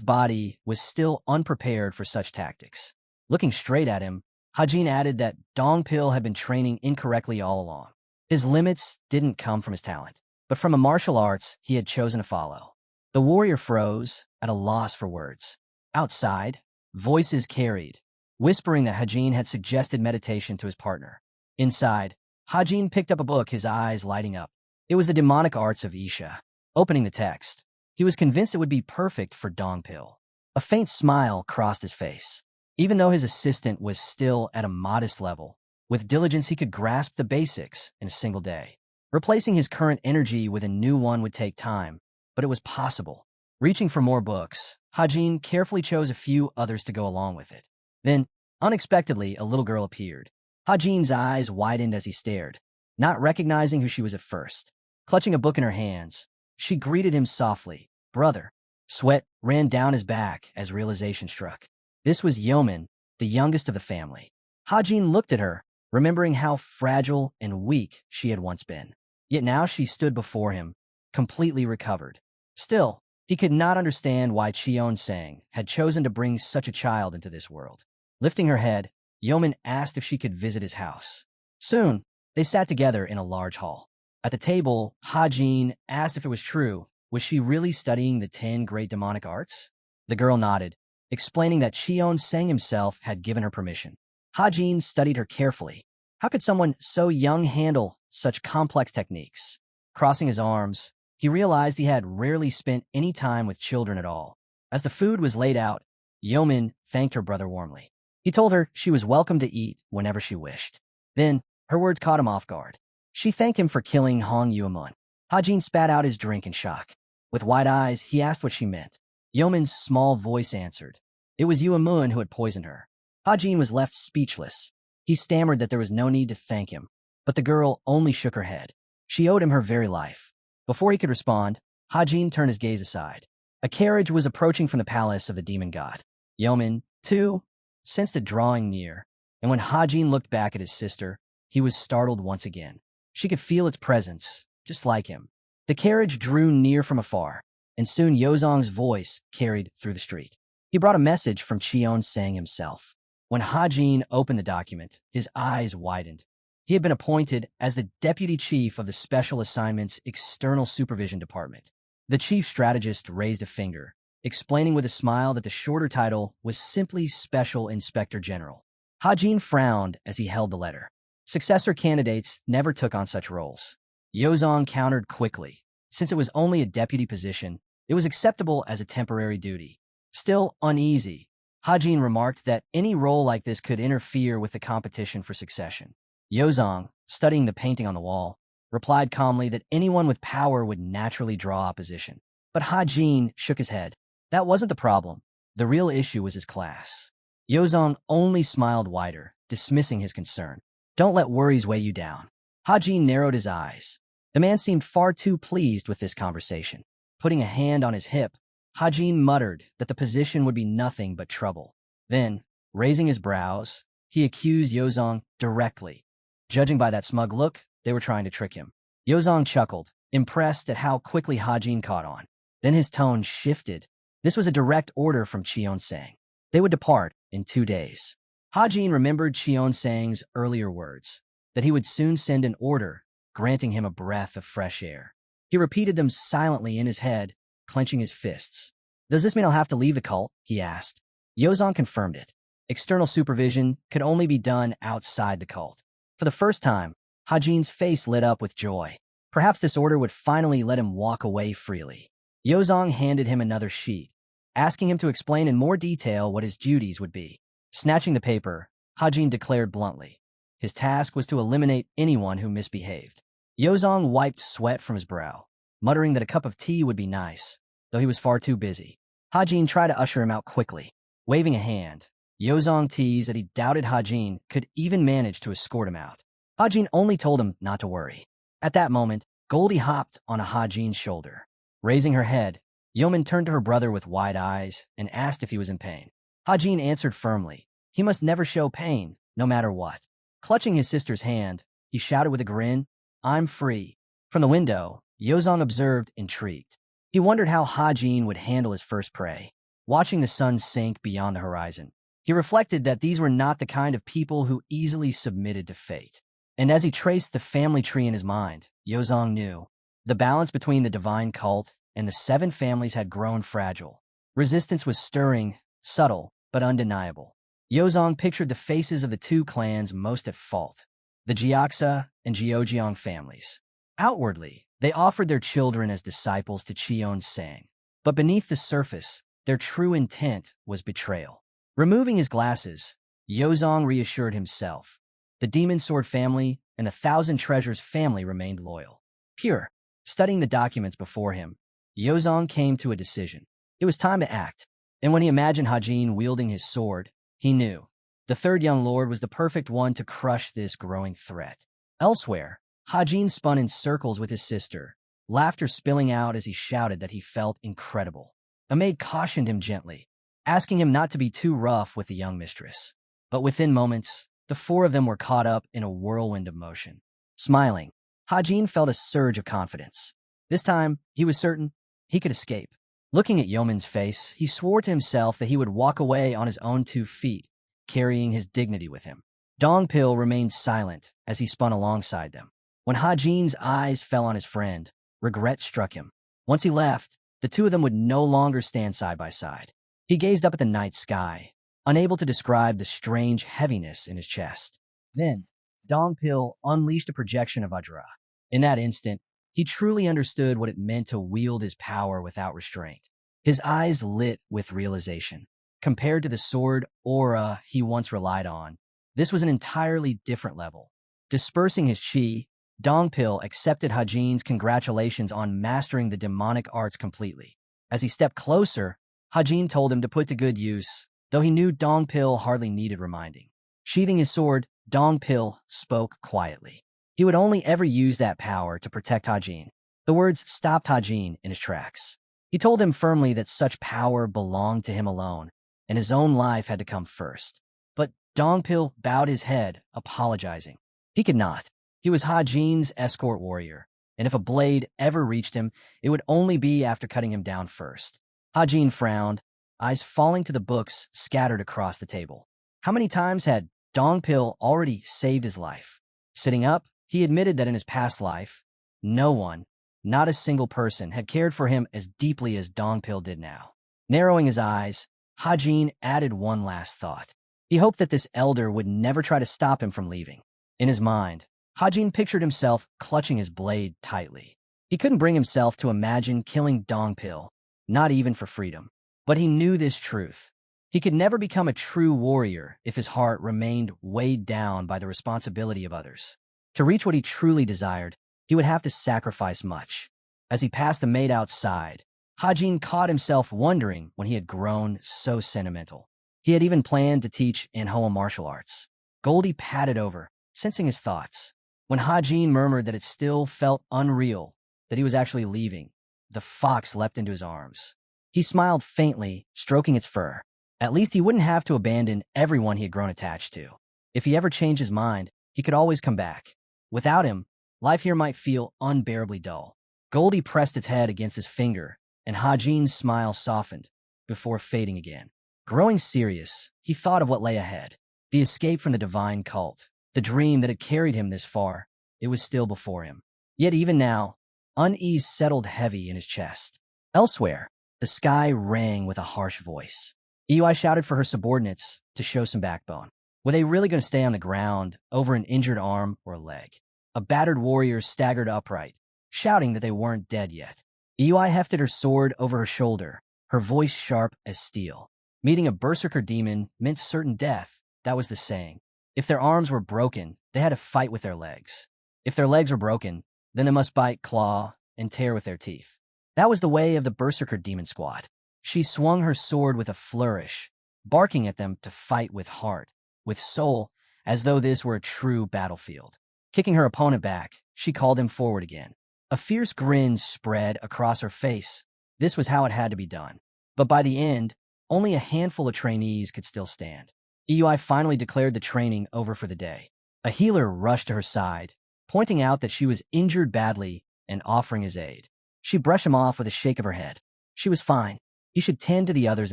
body was still unprepared for such tactics. Looking straight at him, Hajin added that Dongpil had been training incorrectly all along. His limits didn't come from his talent, but from the martial arts he had chosen to follow. The warrior froze, at a loss for words. Outside, voices carried, whispering that Hajin had suggested meditation to his partner. Inside, Hajin picked up a book, his eyes lighting up. It was the demonic arts of Isha. Opening the text, he was convinced it would be perfect for Dongpil. A faint smile crossed his face. Even though his assistant was still at a modest level, with diligence he could grasp the basics in a single day. Replacing his current energy with a new one would take time, but it was possible. Reaching for more books, Hajin carefully chose a few others to go along with it. Then, unexpectedly, a little girl appeared. Hajin's eyes widened as he stared, not recognizing who she was at first. Clutching a book in her hands, she greeted him softly, "Brother." Sweat ran down his back as realization struck. This was Yimun, the youngest of the family. Hajin looked at her, remembering how fragile and weak she had once been. Yet now she stood before him, completely recovered. Still, he could not understand why Cheon-sang had chosen to bring such a child into this world. Lifting her head, Yeoman asked if she could visit his house. Soon, they sat together in a large hall. At the table, Hajin asked if it was true. Was she really studying the 10 great demonic arts? The girl nodded, explaining that Cheon-sang himself had given her permission. Hajin studied her carefully. How could someone so young handle such complex techniques? Crossing his arms, he realized he had rarely spent any time with children at all. As the food was laid out, Yeoman thanked her brother warmly. He told her she was welcome to eat whenever she wished. Then, her words caught him off guard. She thanked him for killing Hong Yurin. Hajin spat out his drink in shock. With wide eyes, he asked what she meant. Yeoman's small voice answered. It was Yumun who had poisoned her. Hajin was left speechless. He stammered that there was no need to thank him, but the girl only shook her head. She owed him her very life. Before he could respond, Hajin turned his gaze aside. A carriage was approaching from the palace of the demon god. Yeoman, too, sensed it drawing near, and when Hajin looked back at his sister, he was startled once again. She could feel its presence, just like him. The carriage drew near from afar, and soon Yozong's voice carried through the street. He brought a message from Cheon-sang himself. When Hajin opened the document, his eyes widened. He had been appointed as the deputy chief of the Special Assignments External Supervision Department. The chief strategist raised a finger, explaining with a smile that the shorter title was simply Special Inspector General. Hajin frowned as he held the letter. Successor candidates never took on such roles. Yozong countered quickly. Since it was only a deputy position, it was acceptable as a temporary duty. Still uneasy, Hajin remarked that any role like this could interfere with the competition for succession. Yozong, studying the painting on the wall, replied calmly that anyone with power would naturally draw opposition. But Hajin shook his head. That wasn't the problem. The real issue was his class. Yozong only smiled wider, dismissing his concern. Don't let worries weigh you down. Hajin narrowed his eyes. The man seemed far too pleased with this conversation. Putting a hand on his hip, Hajin muttered that the position would be nothing but trouble. Then, raising his brows, he accused Yozong directly. Judging by that smug look, they were trying to trick him. Yozong chuckled, impressed at how quickly Hajin caught on. Then his tone shifted. This was a direct order from Cheon-sang. They would depart in 2 days. Hajin remembered Cheon-sang's earlier words, that he would soon send an order, granting him a breath of fresh air. He repeated them silently in his head, clenching his fists. Does this mean I'll have to leave the cult? He asked. Yozong confirmed it. External supervision could only be done outside the cult. For the first time, Hajin's face lit up with joy. Perhaps this order would finally let him walk away freely. Yozong handed him another sheet, asking him to explain in more detail what his duties would be. Snatching the paper, Hajin declared bluntly. His task was to eliminate anyone who misbehaved. Yozong wiped sweat from his brow, muttering that a cup of tea would be nice, though he was far too busy. Hajin tried to usher him out quickly. Waving a hand, Yozong teased that he doubted Hajin could even manage to escort him out. Hajin only told him not to worry. At that moment, Goldie hopped on Hajin's shoulder. Raising her head, Yeoman turned to her brother with wide eyes and asked if he was in pain. Hajin answered firmly. He must never show pain, no matter what. Clutching his sister's hand, he shouted with a grin, I'm free. From the window, Yozong observed, intrigued. He wondered how Hajin would handle his first prey. Watching the sun sink beyond the horizon, he reflected that these were not the kind of people who easily submitted to fate. And as he traced the family tree in his mind, Yozong knew the balance between the divine cult and the 7 families had grown fragile. Resistance was stirring, subtle, but undeniable. Yozong pictured the faces of the 2 clans most at fault, the Jiaksa and Jeojeong families. Outwardly, they offered their children as disciples to Cheon-sang, but beneath the surface, their true intent was betrayal. Removing his glasses, Yozong reassured himself. The Demon Sword family and the Thousand Treasures family remained loyal. Pure, studying the documents before him, Yozong came to a decision. It was time to act, and when he imagined Hajin wielding his sword, he knew The third young lord was the perfect one to crush this growing threat. Elsewhere, Hajin spun in circles with his sister, laughter spilling out as he shouted that he felt incredible. A maid cautioned him gently, asking him not to be too rough with the young mistress. But within moments, the four of them were caught up in a whirlwind of motion. Smiling, Hajin felt a surge of confidence. This time, he was certain he could escape. Looking at Yeoman's face, he swore to himself that he would walk away on his own 2 feet, carrying his dignity with him. Dongpil remained silent as he spun alongside them. When Hajin's eyes fell on his friend, regret struck him. Once he left, the two of them would no longer stand side by side. He gazed up at the night sky, unable to describe the strange heaviness in his chest. Then, Dongpil unleashed a projection of Vajra. In that instant, he truly understood what it meant to wield his power without restraint. His eyes lit with realization. Compared to the sword aura he once relied on, this was an entirely different level. Dispersing his chi, Dongpil accepted Hajin's congratulations on mastering the demonic arts completely. As he stepped closer, Hajin told him to put to good use, though he knew Dongpil hardly needed reminding. Sheathing his sword, Dongpil spoke quietly. He would only ever use that power to protect Hajin. The words stopped Hajin in his tracks. He told him firmly that such power belonged to him alone, and his own life had to come first. But Dongpil bowed his head, apologizing. He could not. He was Hajin's escort warrior, and if a blade ever reached him, it would only be after cutting him down first. Hajin frowned, eyes falling to the books scattered across the table. How many times had Dongpil already saved his life? Sitting up, he admitted that in his past life, no one, not a single person, had cared for him as deeply as Dongpil did now. Narrowing his eyes, Hajin added one last thought. He hoped that this elder would never try to stop him from leaving. In his mind, Hajin pictured himself clutching his blade tightly. He couldn't bring himself to imagine killing Dongpil, not even for freedom. But he knew this truth. He could never become a true warrior if his heart remained weighed down by the responsibility of others. To reach what he truly desired, he would have to sacrifice much. As he passed the maid outside, Hajin caught himself wondering when he had grown so sentimental. He had even planned to teach Manhwa martial arts. Goldie patted over, sensing his thoughts. When Hajin murmured that it still felt unreal, that he was actually leaving, the fox leapt into his arms. He smiled faintly, stroking its fur. At least he wouldn't have to abandon everyone he had grown attached to. If he ever changed his mind, he could always come back. Without him, life here might feel unbearably dull. Goldie pressed its head against his finger, and Hajin's smile softened, before fading again. Growing serious, he thought of what lay ahead. The escape from the divine cult, the dream that had carried him this far, it was still before him. Yet even now, unease settled heavy in his chest. Elsewhere, the sky rang with a harsh voice. Ei shouted for her subordinates to show some backbone. Were they really going to stay on the ground, over an injured arm or leg? A battered warrior staggered upright, shouting that they weren't dead yet. Ei hefted her sword over her shoulder, her voice sharp as steel. Meeting a berserker demon meant certain death, that was the saying. If their arms were broken, they had to fight with their legs. If their legs were broken, then they must bite, claw, and tear with their teeth. That was the way of the berserker demon squad. She swung her sword with a flourish, barking at them to fight with heart, with soul, as though this were a true battlefield. Kicking her opponent back, she called him forward again. A fierce grin spread across her face. This was how it had to be done. But by the end, only a handful of trainees could still stand. Ei finally declared the training over for the day. A healer rushed to her side, pointing out that she was injured badly and offering his aid. She brushed him off with a shake of her head. She was fine. He should tend to the others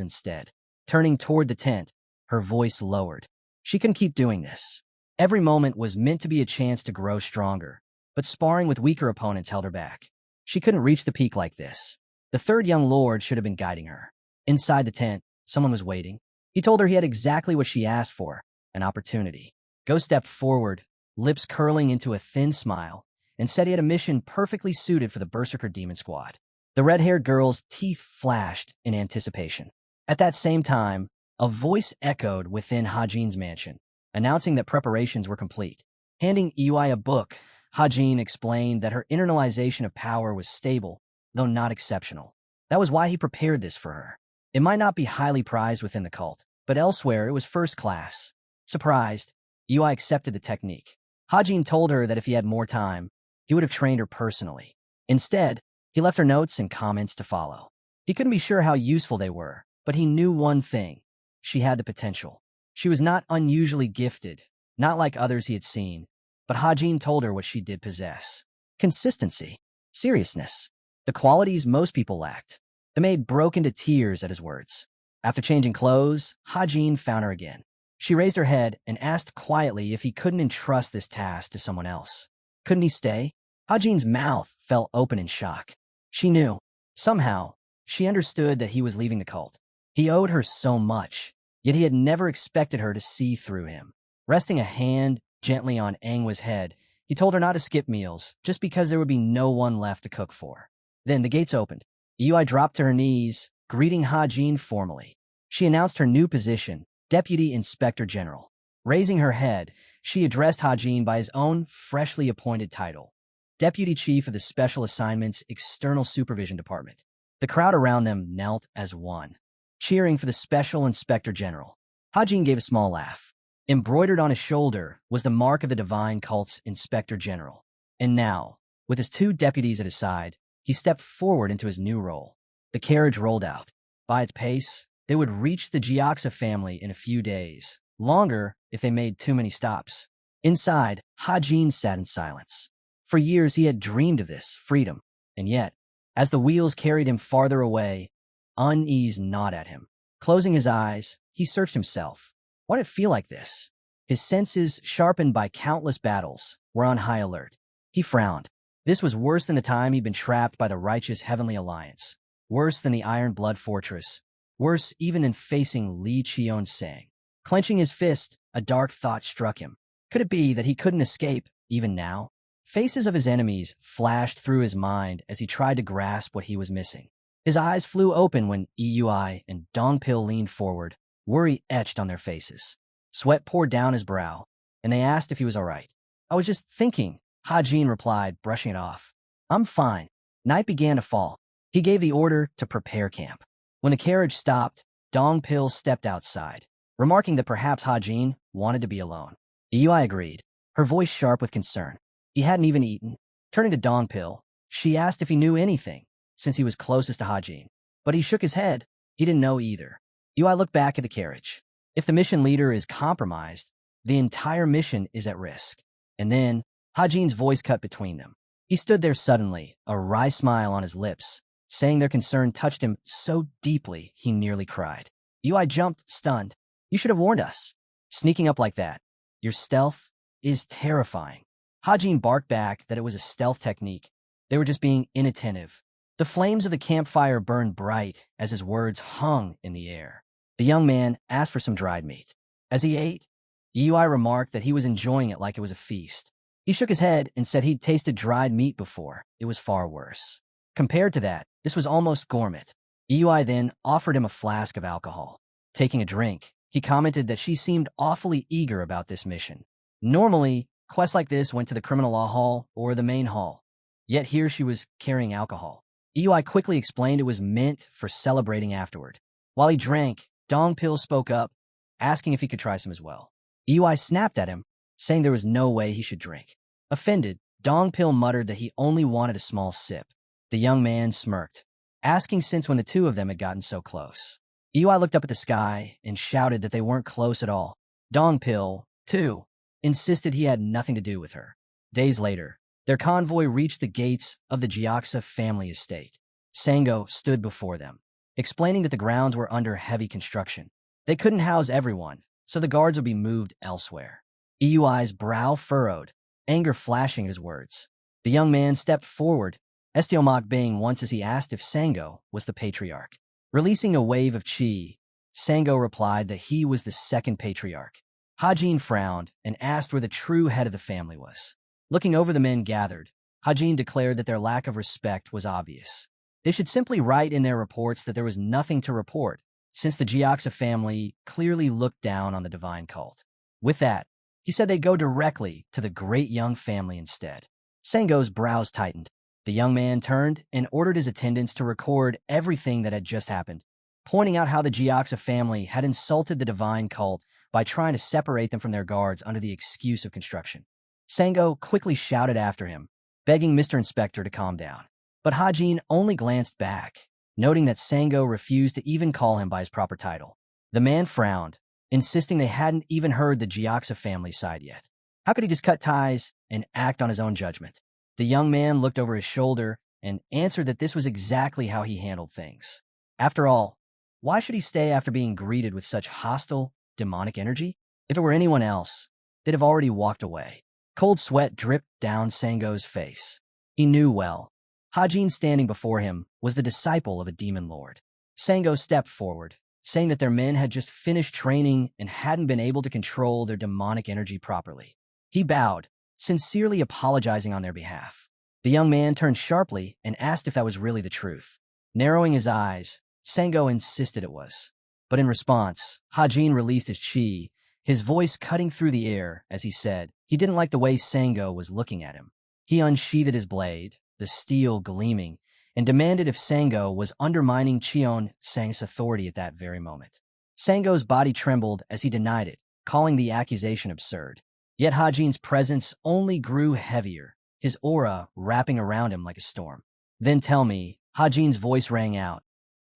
instead. Turning toward the tent, her voice lowered. She couldn't keep doing this. Every moment was meant to be a chance to grow stronger, but sparring with weaker opponents held her back. She couldn't reach the peak like this. The third young lord should have been guiding her. Inside the tent, someone was waiting. He told her he had exactly what she asked for, an opportunity. Go stepped forward, lips curling into a thin smile, and said he had a mission perfectly suited for the Berserker Demon Squad. The red-haired girl's teeth flashed in anticipation. At that same time, a voice echoed within Hajin's mansion, announcing that preparations were complete. Handing Ei a book, Hajin explained that her internalization of power was stable, though not exceptional. That was why he prepared this for her. It might not be highly prized within the cult, but elsewhere it was first class. Surprised, Yui accepted the technique. Hajin told her that if he had more time, he would have trained her personally. Instead, he left her notes and comments to follow. He couldn't be sure how useful they were, but he knew one thing. She had the potential. She was not unusually gifted, not like others he had seen, but Hajin told her what she did possess. Consistency, seriousness, the qualities most people lacked. The maid broke into tears at his words. After changing clothes, Hajin found her again. She raised her head and asked quietly if he couldn't entrust this task to someone else. Couldn't he stay? Hajin's mouth fell open in shock. She knew. Somehow, she understood that he was leaving the cult. He owed her so much, yet he had never expected her to see through him. Resting a hand gently on Angwa's head, he told her not to skip meals, just because there would be no one left to cook for. Then the gates opened. Yui dropped to her knees, greeting Hajin formally. She announced her new position, Deputy Inspector General. Raising her head, she addressed Hajin by his own freshly appointed title, Deputy Chief of the Special Assignments External Supervision Department. The crowd around them knelt as one, cheering for the Special Inspector General. Hajin gave a small laugh. Embroidered on his shoulder was the mark of the Divine Cult's Inspector General. And now, with his two deputies at his side, he stepped forward into his new role. The carriage rolled out. By its pace, they would reach the Gioxa family in a few days, longer if they made too many stops. Inside, Hajin sat in silence. For years he had dreamed of this, freedom, and yet, as the wheels carried him farther away, unease gnawed at him. Closing his eyes, he searched himself. Why did it feel like this? His senses, sharpened by countless battles, were on high alert. He frowned. This was worse than the time he'd been trapped by the righteous Heavenly Alliance. Worse than the Iron Blood Fortress. Worse even than facing Li Qian-sang. Clenching his fist, a dark thought struck him. Could it be that he couldn't escape, even now? Faces of his enemies flashed through his mind as he tried to grasp what he was missing. His eyes flew open when Yui and Dongpil leaned forward, worry etched on their faces. Sweat poured down his brow, and they asked if he was all right. I was just thinking, Hajin replied, brushing it off. I'm fine. Night began to fall. He gave the order to prepare camp. When the carriage stopped, Dongpil stepped outside, remarking that perhaps Hajin wanted to be alone. Yui agreed, her voice sharp with concern. He hadn't even eaten. Turning to Dongpil, she asked if he knew anything, since he was closest to Hajin. But he shook his head. He didn't know either. Yui looked back at the carriage. If the mission leader is compromised, the entire mission is at risk. And then, Hajin's voice cut between them. He stood there suddenly, a wry smile on his lips, saying their concern touched him so deeply he nearly cried. Yui jumped, stunned. You should have warned us. Sneaking up like that. Your stealth is terrifying. Hajin barked back that it was a stealth technique. They were just being inattentive. The flames of the campfire burned bright as his words hung in the air. The young man asked for some dried meat. As he ate, Yui remarked that he was enjoying it like it was a feast. He shook his head and said he'd tasted dried meat before. It was far worse. Compared to that, this was almost gourmet. Yui then offered him a flask of alcohol. Taking a drink, he commented that she seemed awfully eager about this mission. Normally, quests like this went to the criminal law hall or the main hall. Yet here she was carrying alcohol. Yui quickly explained it was meant for celebrating afterward. While he drank, Dongpil spoke up, asking if he could try some as well. Yui snapped at him, saying there was no way he should drink. Offended, Dongpil muttered that he only wanted a small sip. The young man smirked, asking since when the two of them had gotten so close. Yui looked up at the sky and shouted that they weren't close at all. Dongpil, too, insisted he had nothing to do with her. Days later, their convoy reached the gates of the Gioxa family estate. Sango stood before them, explaining that the grounds were under heavy construction. They couldn't house everyone, so the guards would be moved elsewhere. Yui's brow furrowed, anger flashing at his words. The young man stepped forward, Estiomak baying once as he asked if Sango was the patriarch. Releasing a wave of chi, Sango replied that he was the second patriarch. Hajin frowned and asked where the true head of the family was. Looking over the men gathered, Hajin declared that their lack of respect was obvious. They should simply write in their reports that there was nothing to report, since the Gioxa family clearly looked down on the divine cult. With that, he said they'd go directly to the great young family instead. Sango's brows tightened. The young man turned and ordered his attendants to record everything that had just happened, pointing out how the Gioxa family had insulted the divine cult by trying to separate them from their guards under the excuse of construction. Sango quickly shouted after him, begging Mr. Inspector to calm down. But Hajin only glanced back, noting that Sango refused to even call him by his proper title. The man frowned, insisting they hadn't even heard the Gioxa family's side yet. How could he just cut ties and act on his own judgment? The young man looked over his shoulder and answered that this was exactly how he handled things. After all, why should he stay after being greeted with such hostile, demonic energy? If it were anyone else, they'd have already walked away. Cold sweat dripped down Sango's face. He knew well. Hajin standing before him was the disciple of a demon lord. Sango stepped forward, saying that their men had just finished training and hadn't been able to control their demonic energy properly. He bowed, sincerely apologizing on their behalf. The young man turned sharply and asked if that was really the truth. Narrowing his eyes, Sango insisted it was. But in response, Hajin released his chi, his voice cutting through the air as he said he didn't like the way Sango was looking at him. He unsheathed his blade, the steel gleaming, and demanded if Sango was undermining Cheon Sang's authority at that very moment. Sango's body trembled as he denied it, calling the accusation absurd. Yet Hajin's presence only grew heavier, his aura wrapping around him like a storm. Then tell me, Hajin's voice rang out,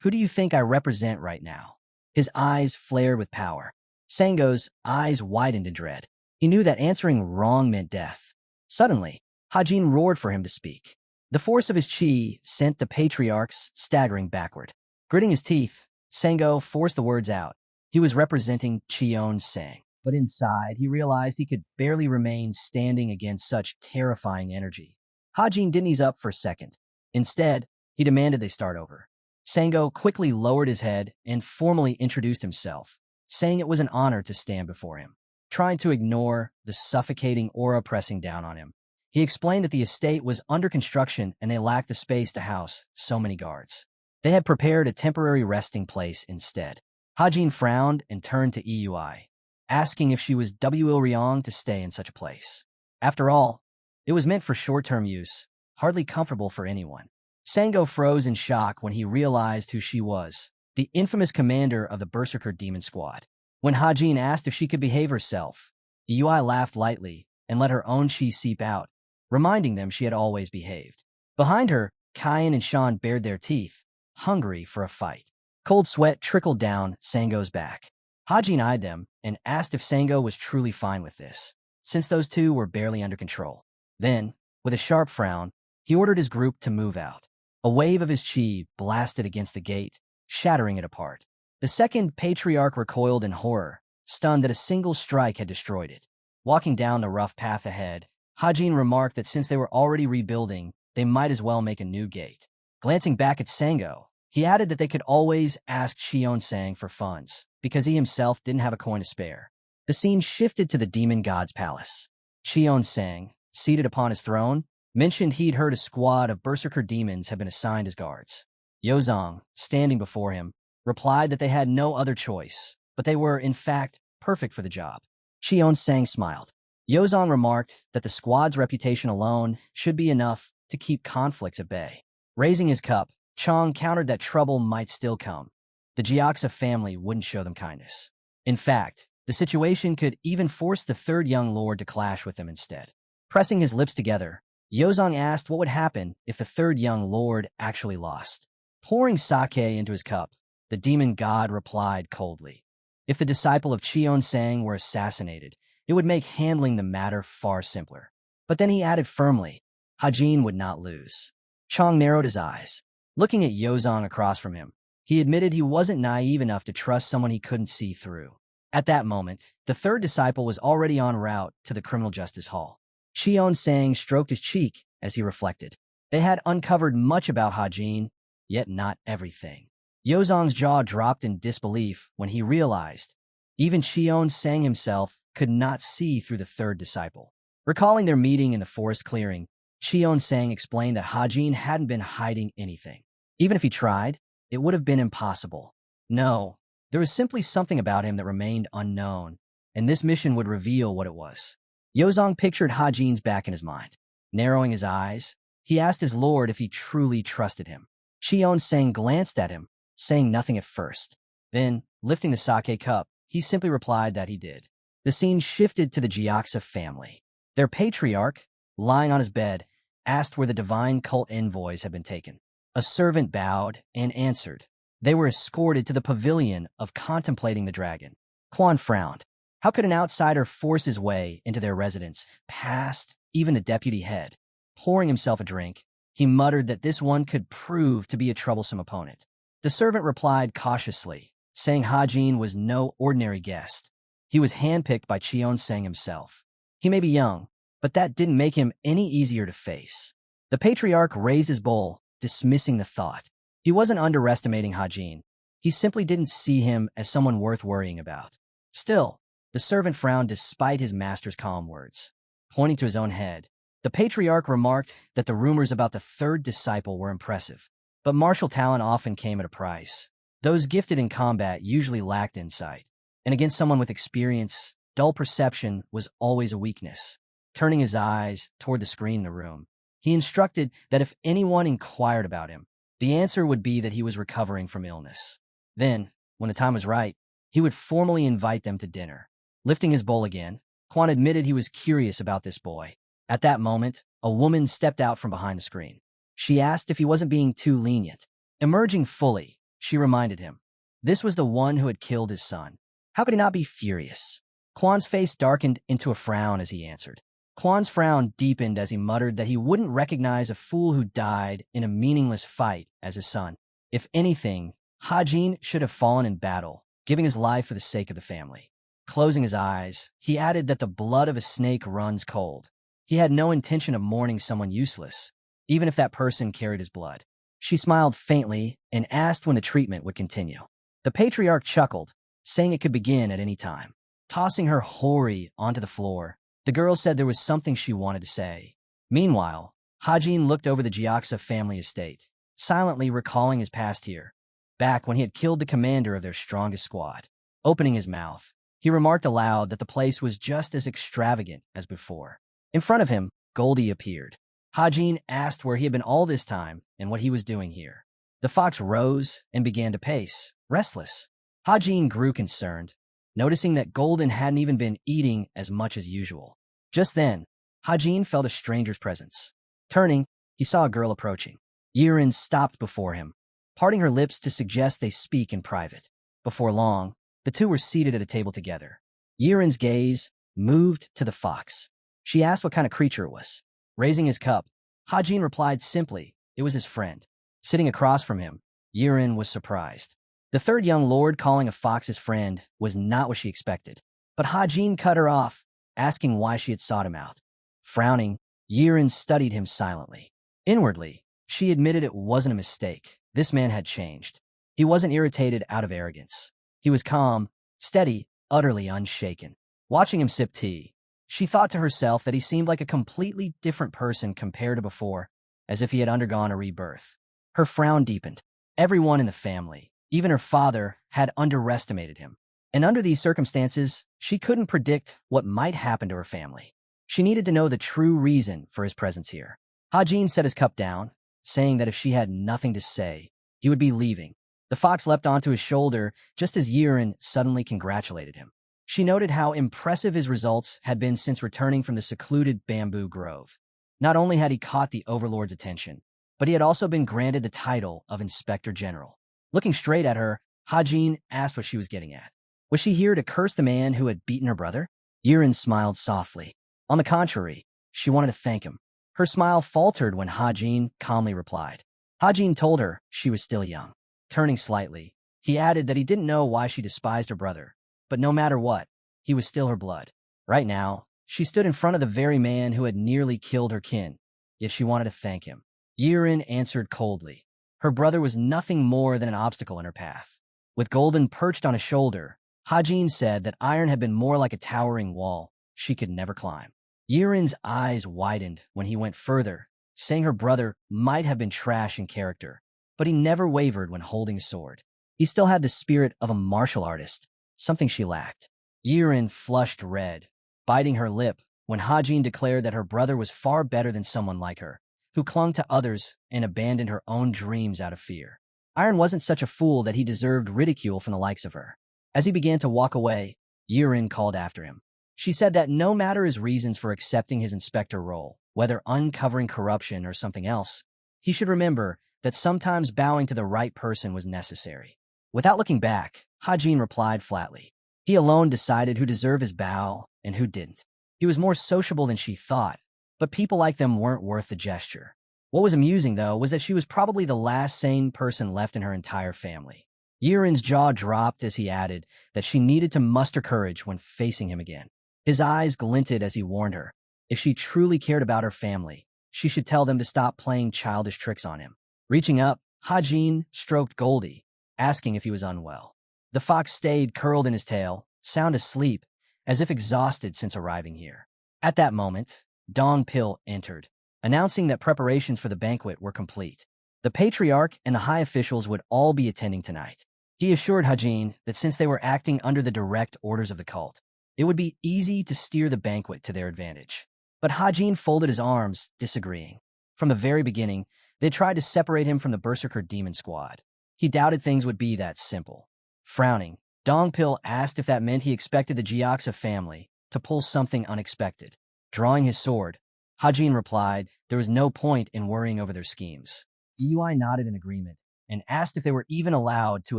who do you think I represent right now? His eyes flared with power. Sango's eyes widened in dread. He knew that answering wrong meant death. Suddenly, Hajin roared for him to speak. The force of his chi sent the patriarchs staggering backward. Gritting his teeth, Sango forced the words out. He was representing Cheon Sang. But inside, he realized he could barely remain standing against such terrifying energy. Hajin didn't ease up for a second. Instead, he demanded they start over. Sango quickly lowered his head and formally introduced himself, saying it was an honor to stand before him. Trying to ignore the suffocating aura pressing down on him, he explained that the estate was under construction and they lacked the space to house so many guards. They had prepared a temporary resting place instead. Hajin frowned and turned to Eui, asking if she was Ryong to stay in such a place. After all, it was meant for short-term use, hardly comfortable for anyone. Sango froze in shock when he realized who she was, the infamous commander of the Berserker Demon Squad. When Hajin asked if she could behave herself, Eui laughed lightly and let her own chi seep out, reminding them she had always behaved. Behind her, Kyan and Shan bared their teeth, hungry for a fight. Cold sweat trickled down Sango's back. Hajin eyed them and asked if Sango was truly fine with this, since those two were barely under control. Then, with a sharp frown, he ordered his group to move out. A wave of his chi blasted against the gate, shattering it apart. The second patriarch recoiled in horror, stunned that a single strike had destroyed it. Walking down the rough path ahead, Hajin remarked that since they were already rebuilding, they might as well make a new gate. Glancing back at Sango, he added that they could always ask Cheon Sang for funds, because he himself didn't have a coin to spare. The scene shifted to the demon god's palace. Cheon Sang, seated upon his throne, mentioned he'd heard a squad of berserker demons had been assigned as guards. Yozong, standing before him, replied that they had no other choice, but they were, in fact, perfect for the job. Cheon Sang smiled. Yozong remarked that the squad's reputation alone should be enough to keep conflicts at bay. Raising his cup, Chong countered that trouble might still come. The Gioxa family wouldn't show them kindness. In fact, the situation could even force the third young lord to clash with them instead. Pressing his lips together, Yozong asked what would happen if the third young lord actually lost. Pouring sake into his cup, the demon god replied coldly. If the disciple of Cheon Sang were assassinated, it would make handling the matter far simpler. But then he added firmly, Hajin would not lose. Chong narrowed his eyes. Looking at Yozong across from him, he admitted he wasn't naive enough to trust someone he couldn't see through. At that moment, the third disciple was already en route to the criminal justice hall. Cheon Sang stroked his cheek as he reflected. They had uncovered much about Hajin, yet not everything. Yozong's jaw dropped in disbelief when he realized even Cheon Sang himself could not see through the third disciple. Recalling their meeting in the forest clearing, Cheon Sang explained that Hajin hadn't been hiding anything. Even if he tried, it would have been impossible. No, there was simply something about him that remained unknown, and this mission would reveal what it was. Yozong pictured Hajin's back in his mind. Narrowing his eyes, he asked his lord if he truly trusted him. Cheon Sang glanced at him, saying nothing at first. Then, lifting the sake cup, he simply replied that he did. The scene shifted to the Gioxa family. Their patriarch, lying on his bed, asked where the divine cult envoys had been taken. A servant bowed and answered. They were escorted to the pavilion of contemplating the dragon. Quan frowned. How could an outsider force his way into their residence, past even the deputy head? Pouring himself a drink, he muttered that this one could prove to be a troublesome opponent. The servant replied cautiously, saying Hajin was no ordinary guest. He was handpicked by Cheon-sang himself. He may be young, but that didn't make him any easier to face. The patriarch raised his bowl, dismissing the thought. He wasn't underestimating Hajin. He simply didn't see him as someone worth worrying about. Still, the servant frowned despite his master's calm words. Pointing to his own head, the patriarch remarked that the rumors about the third disciple were impressive, but martial talent often came at a price. Those gifted in combat usually lacked insight, and against someone with experience, dull perception was always a weakness. Turning his eyes toward the screen in the room, he instructed that if anyone inquired about him, the answer would be that he was recovering from illness. Then, when the time was right, he would formally invite them to dinner. Lifting his bowl again, Quan admitted he was curious about this boy. At that moment, a woman stepped out from behind the screen. She asked if he wasn't being too lenient. Emerging fully, she reminded him. This was the one who had killed his son. How could he not be furious? Quan's face darkened into a frown as he answered. Quan's frown deepened as he muttered that he wouldn't recognize a fool who died in a meaningless fight as his son. If anything, Hajin should have fallen in battle, giving his life for the sake of the family. Closing his eyes, he added that the blood of a snake runs cold. He had no intention of mourning someone useless, even if that person carried his blood. She smiled faintly and asked when the treatment would continue. The patriarch chuckled, saying it could begin at any time. Tossing her hori onto the floor, the girl said there was something she wanted to say. Meanwhile, Hajin looked over the Gioxa family estate, silently recalling his past here, back when he had killed the commander of their strongest squad. Opening his mouth, he remarked aloud that the place was just as extravagant as before. In front of him, Goldie appeared. Hajin asked where he had been all this time and what he was doing here. The fox rose and began to pace, restless. Hajin grew concerned, noticing that Golden hadn't even been eating as much as usual. Just then, Hajin felt a stranger's presence. Turning, he saw a girl approaching. Yirin stopped before him, parting her lips to suggest they speak in private. Before long, the two were seated at a table together. Yirin's gaze moved to the fox. She asked what kind of creature it was. Raising his cup, Hajin replied simply, it was his friend. Sitting across from him, Yirin was surprised. The third young lord calling a fox his friend was not what she expected. But Hajin cut her off, asking why she had sought him out. Frowning, Yirin studied him silently. Inwardly, she admitted it wasn't a mistake. This man had changed. He wasn't irritated out of arrogance. He was calm, steady, utterly unshaken. Watching him sip tea, she thought to herself that he seemed like a completely different person compared to before, as if he had undergone a rebirth. Her frown deepened. Everyone in the family, even her father, had underestimated him. And under these circumstances, she couldn't predict what might happen to her family. She needed to know the true reason for his presence here. Hajin set his cup down, saying that if she had nothing to say, he would be leaving. The fox leapt onto his shoulder just as Yirin suddenly congratulated him. She noted how impressive his results had been since returning from the secluded bamboo grove. Not only had he caught the overlord's attention, but he had also been granted the title of Inspector General. Looking straight at her, Hajin asked what she was getting at. Was she here to curse the man who had beaten her brother? Yirin smiled softly. On the contrary, she wanted to thank him. Her smile faltered when Hajin calmly replied. Hajin told her she was still young. Turning slightly, he added that he didn't know why she despised her brother, but no matter what, he was still her blood. Right now, she stood in front of the very man who had nearly killed her kin, yet she wanted to thank him. Yirin answered coldly. Her brother was nothing more than an obstacle in her path. With Golden perched on his shoulder, Hajin said that iron had been more like a towering wall she could never climb. Yirin's eyes widened when he went further, saying her brother might have been trash in character, but he never wavered when holding a sword. He still had the spirit of a martial artist, something she lacked. Yirin flushed red, biting her lip when Hajin declared that her brother was far better than someone like her, who clung to others and abandoned her own dreams out of fear. Iron wasn't such a fool that he deserved ridicule from the likes of her. As he began to walk away, Yurin called after him. She said that no matter his reasons for accepting his inspector role, whether uncovering corruption or something else, he should remember that sometimes bowing to the right person was necessary. Without looking back, Hajin replied flatly. He alone decided who deserved his bow and who didn't. He was more sociable than she thought, but people like them weren't worth the gesture. What was amusing, though, was that she was probably the last sane person left in her entire family. Yurin's jaw dropped as he added that she needed to muster courage when facing him again. His eyes glinted as he warned her. If she truly cared about her family, she should tell them to stop playing childish tricks on him. Reaching up, Hajin stroked Goldie, asking if he was unwell. The fox stayed curled in his tail, sound asleep, as if exhausted since arriving here. At that moment, Dong Pil entered, announcing that preparations for the banquet were complete. The patriarch and the high officials would all be attending tonight. He assured Hajin that since they were acting under the direct orders of the cult, it would be easy to steer the banquet to their advantage. But Hajin folded his arms, disagreeing. From the very beginning, they tried to separate him from the Berserker demon squad. He doubted things would be that simple. Frowning, Dong Pil asked if that meant he expected the Gyeoksa family to pull something unexpected. Drawing his sword, Hajin replied there was no point in worrying over their schemes. Ei nodded in agreement and asked if they were even allowed to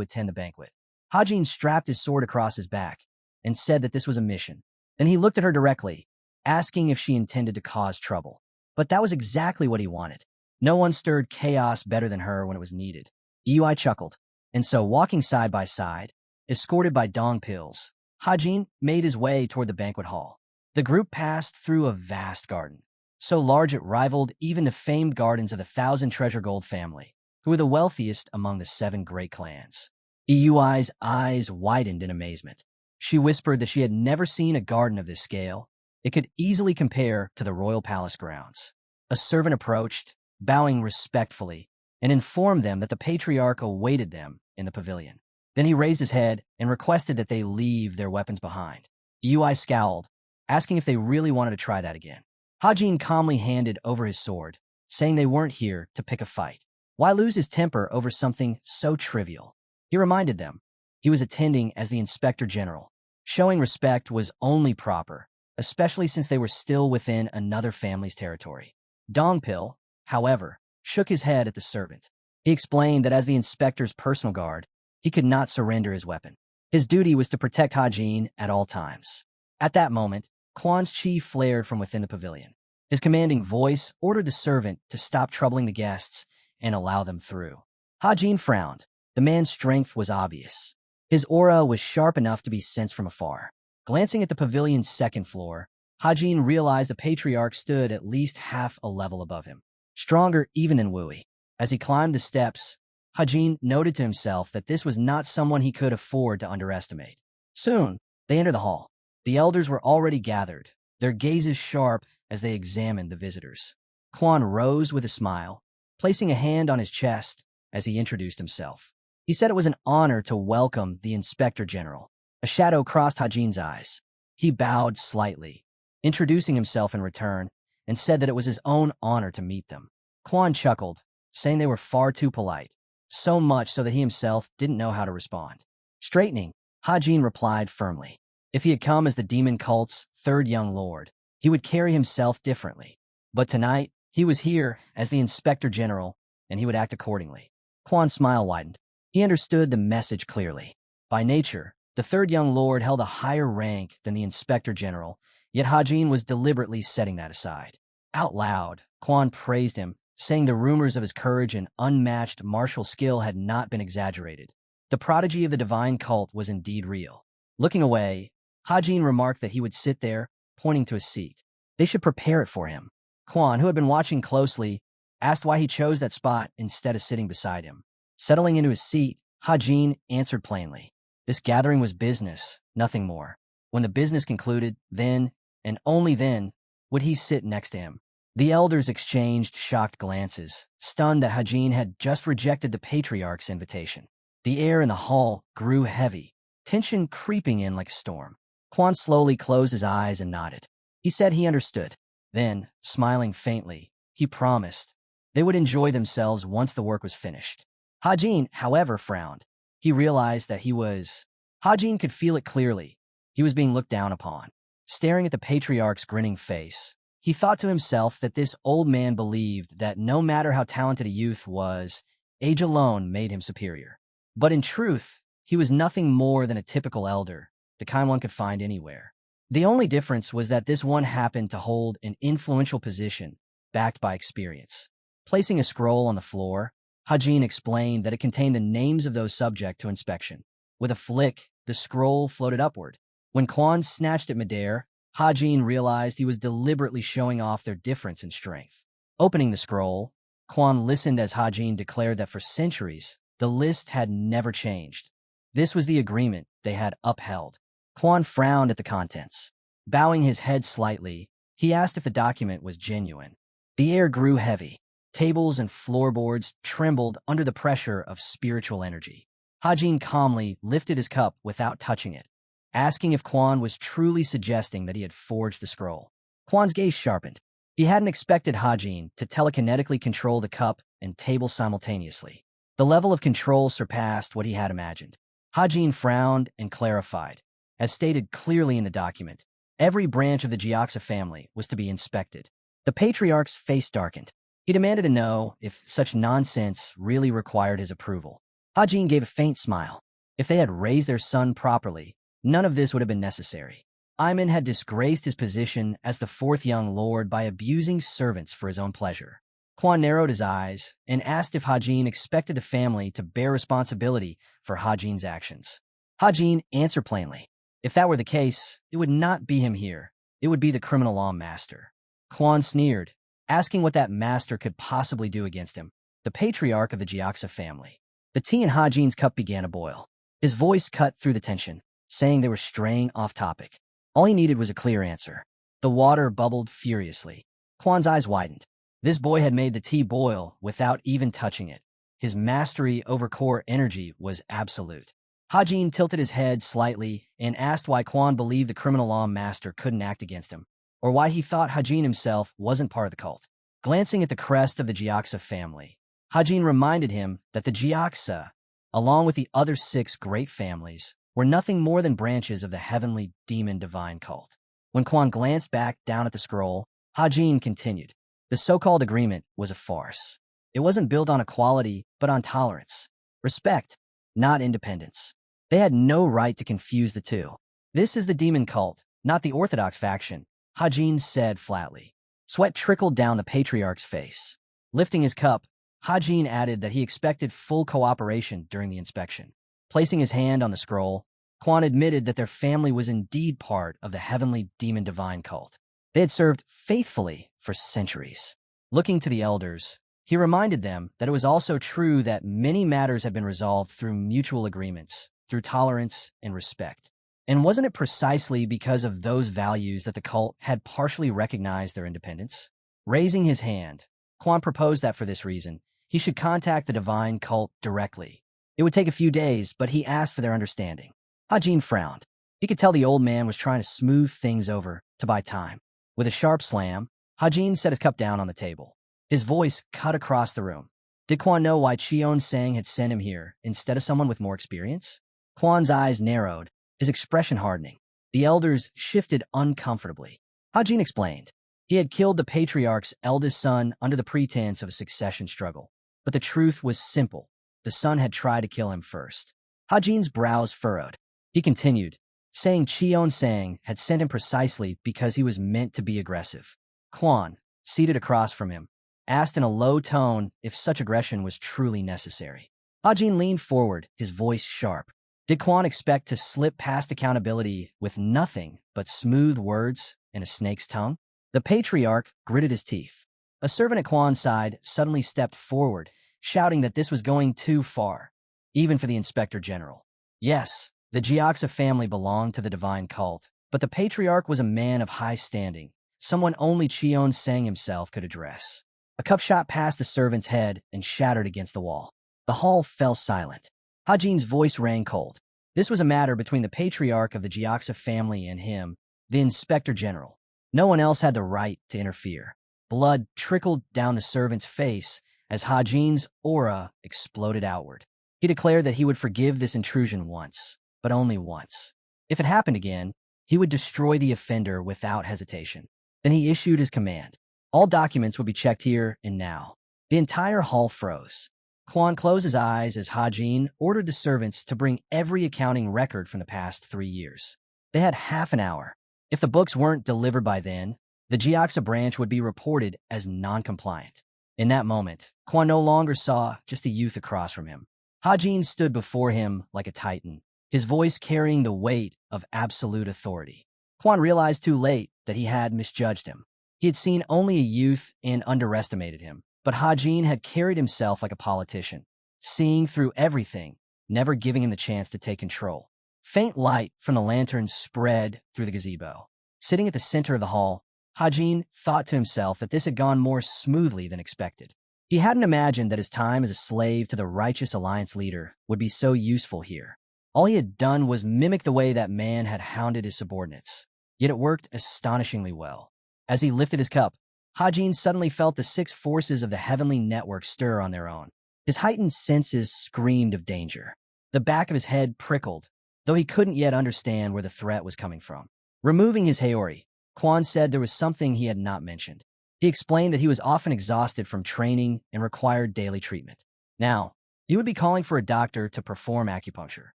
attend the banquet. Hajin strapped his sword across his back and said that this was a mission. Then he looked at her directly, asking if she intended to cause trouble. But that was exactly what he wanted. No one stirred chaos better than her when it was needed. Ei chuckled, and so walking side by side, escorted by Dong Pils, Hajin made his way toward the banquet hall. The group passed through a vast garden, so large it rivaled even the famed gardens of the Thousand Treasure Gold family, who were the wealthiest among the 7 great clans. Ei's eyes widened in amazement. She whispered that she had never seen a garden of this scale. It could easily compare to the royal palace grounds. A servant approached, bowing respectfully, and informed them that the patriarch awaited them in the pavilion. Then he raised his head and requested that they leave their weapons behind. Ei scowled, asking if they really wanted to try that again. Hajin calmly handed over his sword, saying they weren't here to pick a fight. Why lose his temper over something so trivial? He reminded them he was attending as the Inspector General. Showing respect was only proper, especially since they were still within another family's territory. Dong Pil, however, shook his head at the servant. He explained that as the inspector's personal guard, he could not surrender his weapon. His duty was to protect Hajin at all times. At that moment, Quan's chi flared from within the pavilion. His commanding voice ordered the servant to stop troubling the guests and allow them through. Hajin frowned. The man's strength was obvious. His aura was sharp enough to be sensed from afar. Glancing at the pavilion's second floor, Hajin realized the patriarch stood at least half a level above him, stronger even than Wui. As he climbed the steps, Hajin noted to himself that this was not someone he could afford to underestimate. Soon, they entered the hall. The elders were already gathered, their gazes sharp as they examined the visitors. Quan rose with a smile, placing a hand on his chest as he introduced himself. He said it was an honor to welcome the Inspector General. A shadow crossed Hajin's eyes. He bowed slightly, introducing himself in return, and said that it was his own honor to meet them. Quan chuckled, saying they were far too polite, so much so that he himself didn't know how to respond. Straightening, Hajin replied firmly. If he had come as the demon cult's 3rd young lord, he would carry himself differently. But tonight, he was here as the Inspector General, and he would act accordingly. Quan's smile widened. He understood the message clearly. By nature, the 3rd young lord held a higher rank than the Inspector General, yet Hajin was deliberately setting that aside. Out loud, Quan praised him, saying the rumors of his courage and unmatched martial skill had not been exaggerated. The prodigy of the divine cult was indeed real. Looking away, Hajin remarked that he would sit there, pointing to a seat. They should prepare it for him. Quan, who had been watching closely, asked why he chose that spot instead of sitting beside him. Settling into his seat, Hajin answered plainly. This gathering was business, nothing more. When the business concluded, then, and only then, would he sit next to him. The elders exchanged shocked glances, stunned that Hajin had just rejected the patriarch's invitation. The air in the hall grew heavy, tension creeping in like a storm. Quan slowly closed his eyes and nodded. He said he understood. Then, smiling faintly, he promised they would enjoy themselves once the work was finished. Hajin, however, frowned. He realized that he was Hajin could feel it clearly. He was being looked down upon. Staring at the patriarch's grinning face, he thought to himself that this old man believed that no matter how talented a youth was, age alone made him superior. But in truth, he was nothing more than a typical elder, the kind one could find anywhere. The only difference was that this one happened to hold an influential position, backed by experience. Placing a scroll on the floor, Hajin explained that it contained the names of those subject to inspection. With a flick, the scroll floated upward. When Quan snatched at midair, Hajin realized he was deliberately showing off their difference in strength. Opening the scroll, Quan listened as Hajin declared that for centuries, the list had never changed. This was the agreement they had upheld. Quan frowned at the contents. Bowing his head slightly, he asked if the document was genuine. The air grew heavy. Tables and floorboards trembled under the pressure of spiritual energy. Hajin calmly lifted his cup without touching it, asking if Quan was truly suggesting that he had forged the scroll. Quan's gaze sharpened. He hadn't expected Hajin to telekinetically control the cup and table simultaneously. The level of control surpassed what he had imagined. Hajin frowned and clarified. As stated clearly in the document, every branch of the Gioxa family was to be inspected. The patriarch's face darkened. He demanded to know if such nonsense really required his approval. Hajin gave a faint smile. If they had raised their son properly, none of this would have been necessary. Yimun had disgraced his position as the fourth young lord by abusing servants for his own pleasure. Quan narrowed his eyes and asked if Hajin expected the family to bear responsibility for Hajin's actions. Hajin answered plainly. If that were the case, it would not be him here. It would be the criminal law master. Quan sneered, asking what that master could possibly do against him, the patriarch of the Gioxa family. The tea in Hajin's cup began to boil. His voice cut through the tension, saying they were straying off topic. All he needed was a clear answer. The water bubbled furiously. Quan's eyes widened. This boy had made the tea boil without even touching it. His mastery over core energy was absolute. Hajin tilted his head slightly and asked why Quan believed the criminal law master couldn't act against him, or why he thought Hajin himself wasn't part of the cult. Glancing at the crest of the Gioxa family, Hajin reminded him that the Gioxa, along with the other 6 great families, were nothing more than branches of the heavenly demon divine cult. When Quan glanced back down at the scroll, Hajin continued. The so-called agreement was a farce. It wasn't built on equality, but on tolerance. Respect, not independence. They had no right to confuse the two. This is the demon cult, not the orthodox faction, Hajin said flatly. Sweat trickled down the patriarch's face. Lifting his cup, Hajin added that he expected full cooperation during the inspection. Placing his hand on the scroll, Quan admitted that their family was indeed part of the heavenly demon divine cult. They had served faithfully for centuries. Looking to the elders, he reminded them that it was also true that many matters had been resolved through mutual agreements, through tolerance and respect. And wasn't it precisely because of those values that the cult had partially recognized their independence? Raising his hand, Quan proposed that for this reason, he should contact the divine cult directly. It would take a few days, but he asked for their understanding. Hajin frowned. He could tell the old man was trying to smooth things over to buy time. With a sharp slam, Hajin set his cup down on the table. His voice cut across the room. Did Quan know why Cheon-sang had sent him here instead of someone with more experience? Quan's eyes narrowed, his expression hardening. The elders shifted uncomfortably. Hajin explained. He had killed the patriarch's eldest son under the pretense of a succession struggle. But the truth was simple. The son had tried to kill him first. Hajin's brows furrowed. He continued, saying Cheon-sang had sent him precisely because he was meant to be aggressive. Quan, seated across from him, asked in a low tone if such aggression was truly necessary. Hajin leaned forward, his voice sharp. Did Quan expect to slip past accountability with nothing but smooth words and a snake's tongue? The patriarch gritted his teeth. A servant at Quan's side suddenly stepped forward, shouting that this was going too far, even for the inspector general. Yes, the Gioxa family belonged to the divine cult, but the patriarch was a man of high standing, someone only Cheon-sang himself could address. A cup shot past the servant's head and shattered against the wall. The hall fell silent. Hajin's voice rang cold. This was a matter between the patriarch of the Gioxa family and him, the inspector general. No one else had the right to interfere. Blood trickled down the servant's face as Hajin's aura exploded outward. He declared that he would forgive this intrusion once. but only once. If it happened again, he would destroy the offender without hesitation. Then he issued his command. All documents would be checked here and now. The entire hall froze. Quan closed his eyes as Hajin ordered the servants to bring every accounting record from the past 3 years. They had half an hour. If the books weren't delivered by then, the Jiaxa branch would be reported as non-compliant. In that moment, Quan no longer saw just a youth across from him. Hajin stood before him like a titan, his voice carrying the weight of absolute authority. Quan realized too late that he had misjudged him. He had seen only a youth and underestimated him, but Hajin had carried himself like a politician, seeing through everything, never giving him the chance to take control. Faint light from the lanterns spread through the gazebo. Sitting at the center of the hall, Hajin thought to himself that this had gone more smoothly than expected. He hadn't imagined that his time as a slave to the righteous alliance leader would be so useful here. All he had done was mimic the way that man had hounded his subordinates, yet it worked astonishingly well. As he lifted his cup, Hajin suddenly felt the 6 forces of the heavenly network stir on their own. His heightened senses screamed of danger. The back of his head prickled, though he couldn't yet understand where the threat was coming from. Removing his Haori, Quan said there was something he had not mentioned. He explained that he was often exhausted from training and required daily treatment. Now, he would be calling for a doctor to perform acupuncture.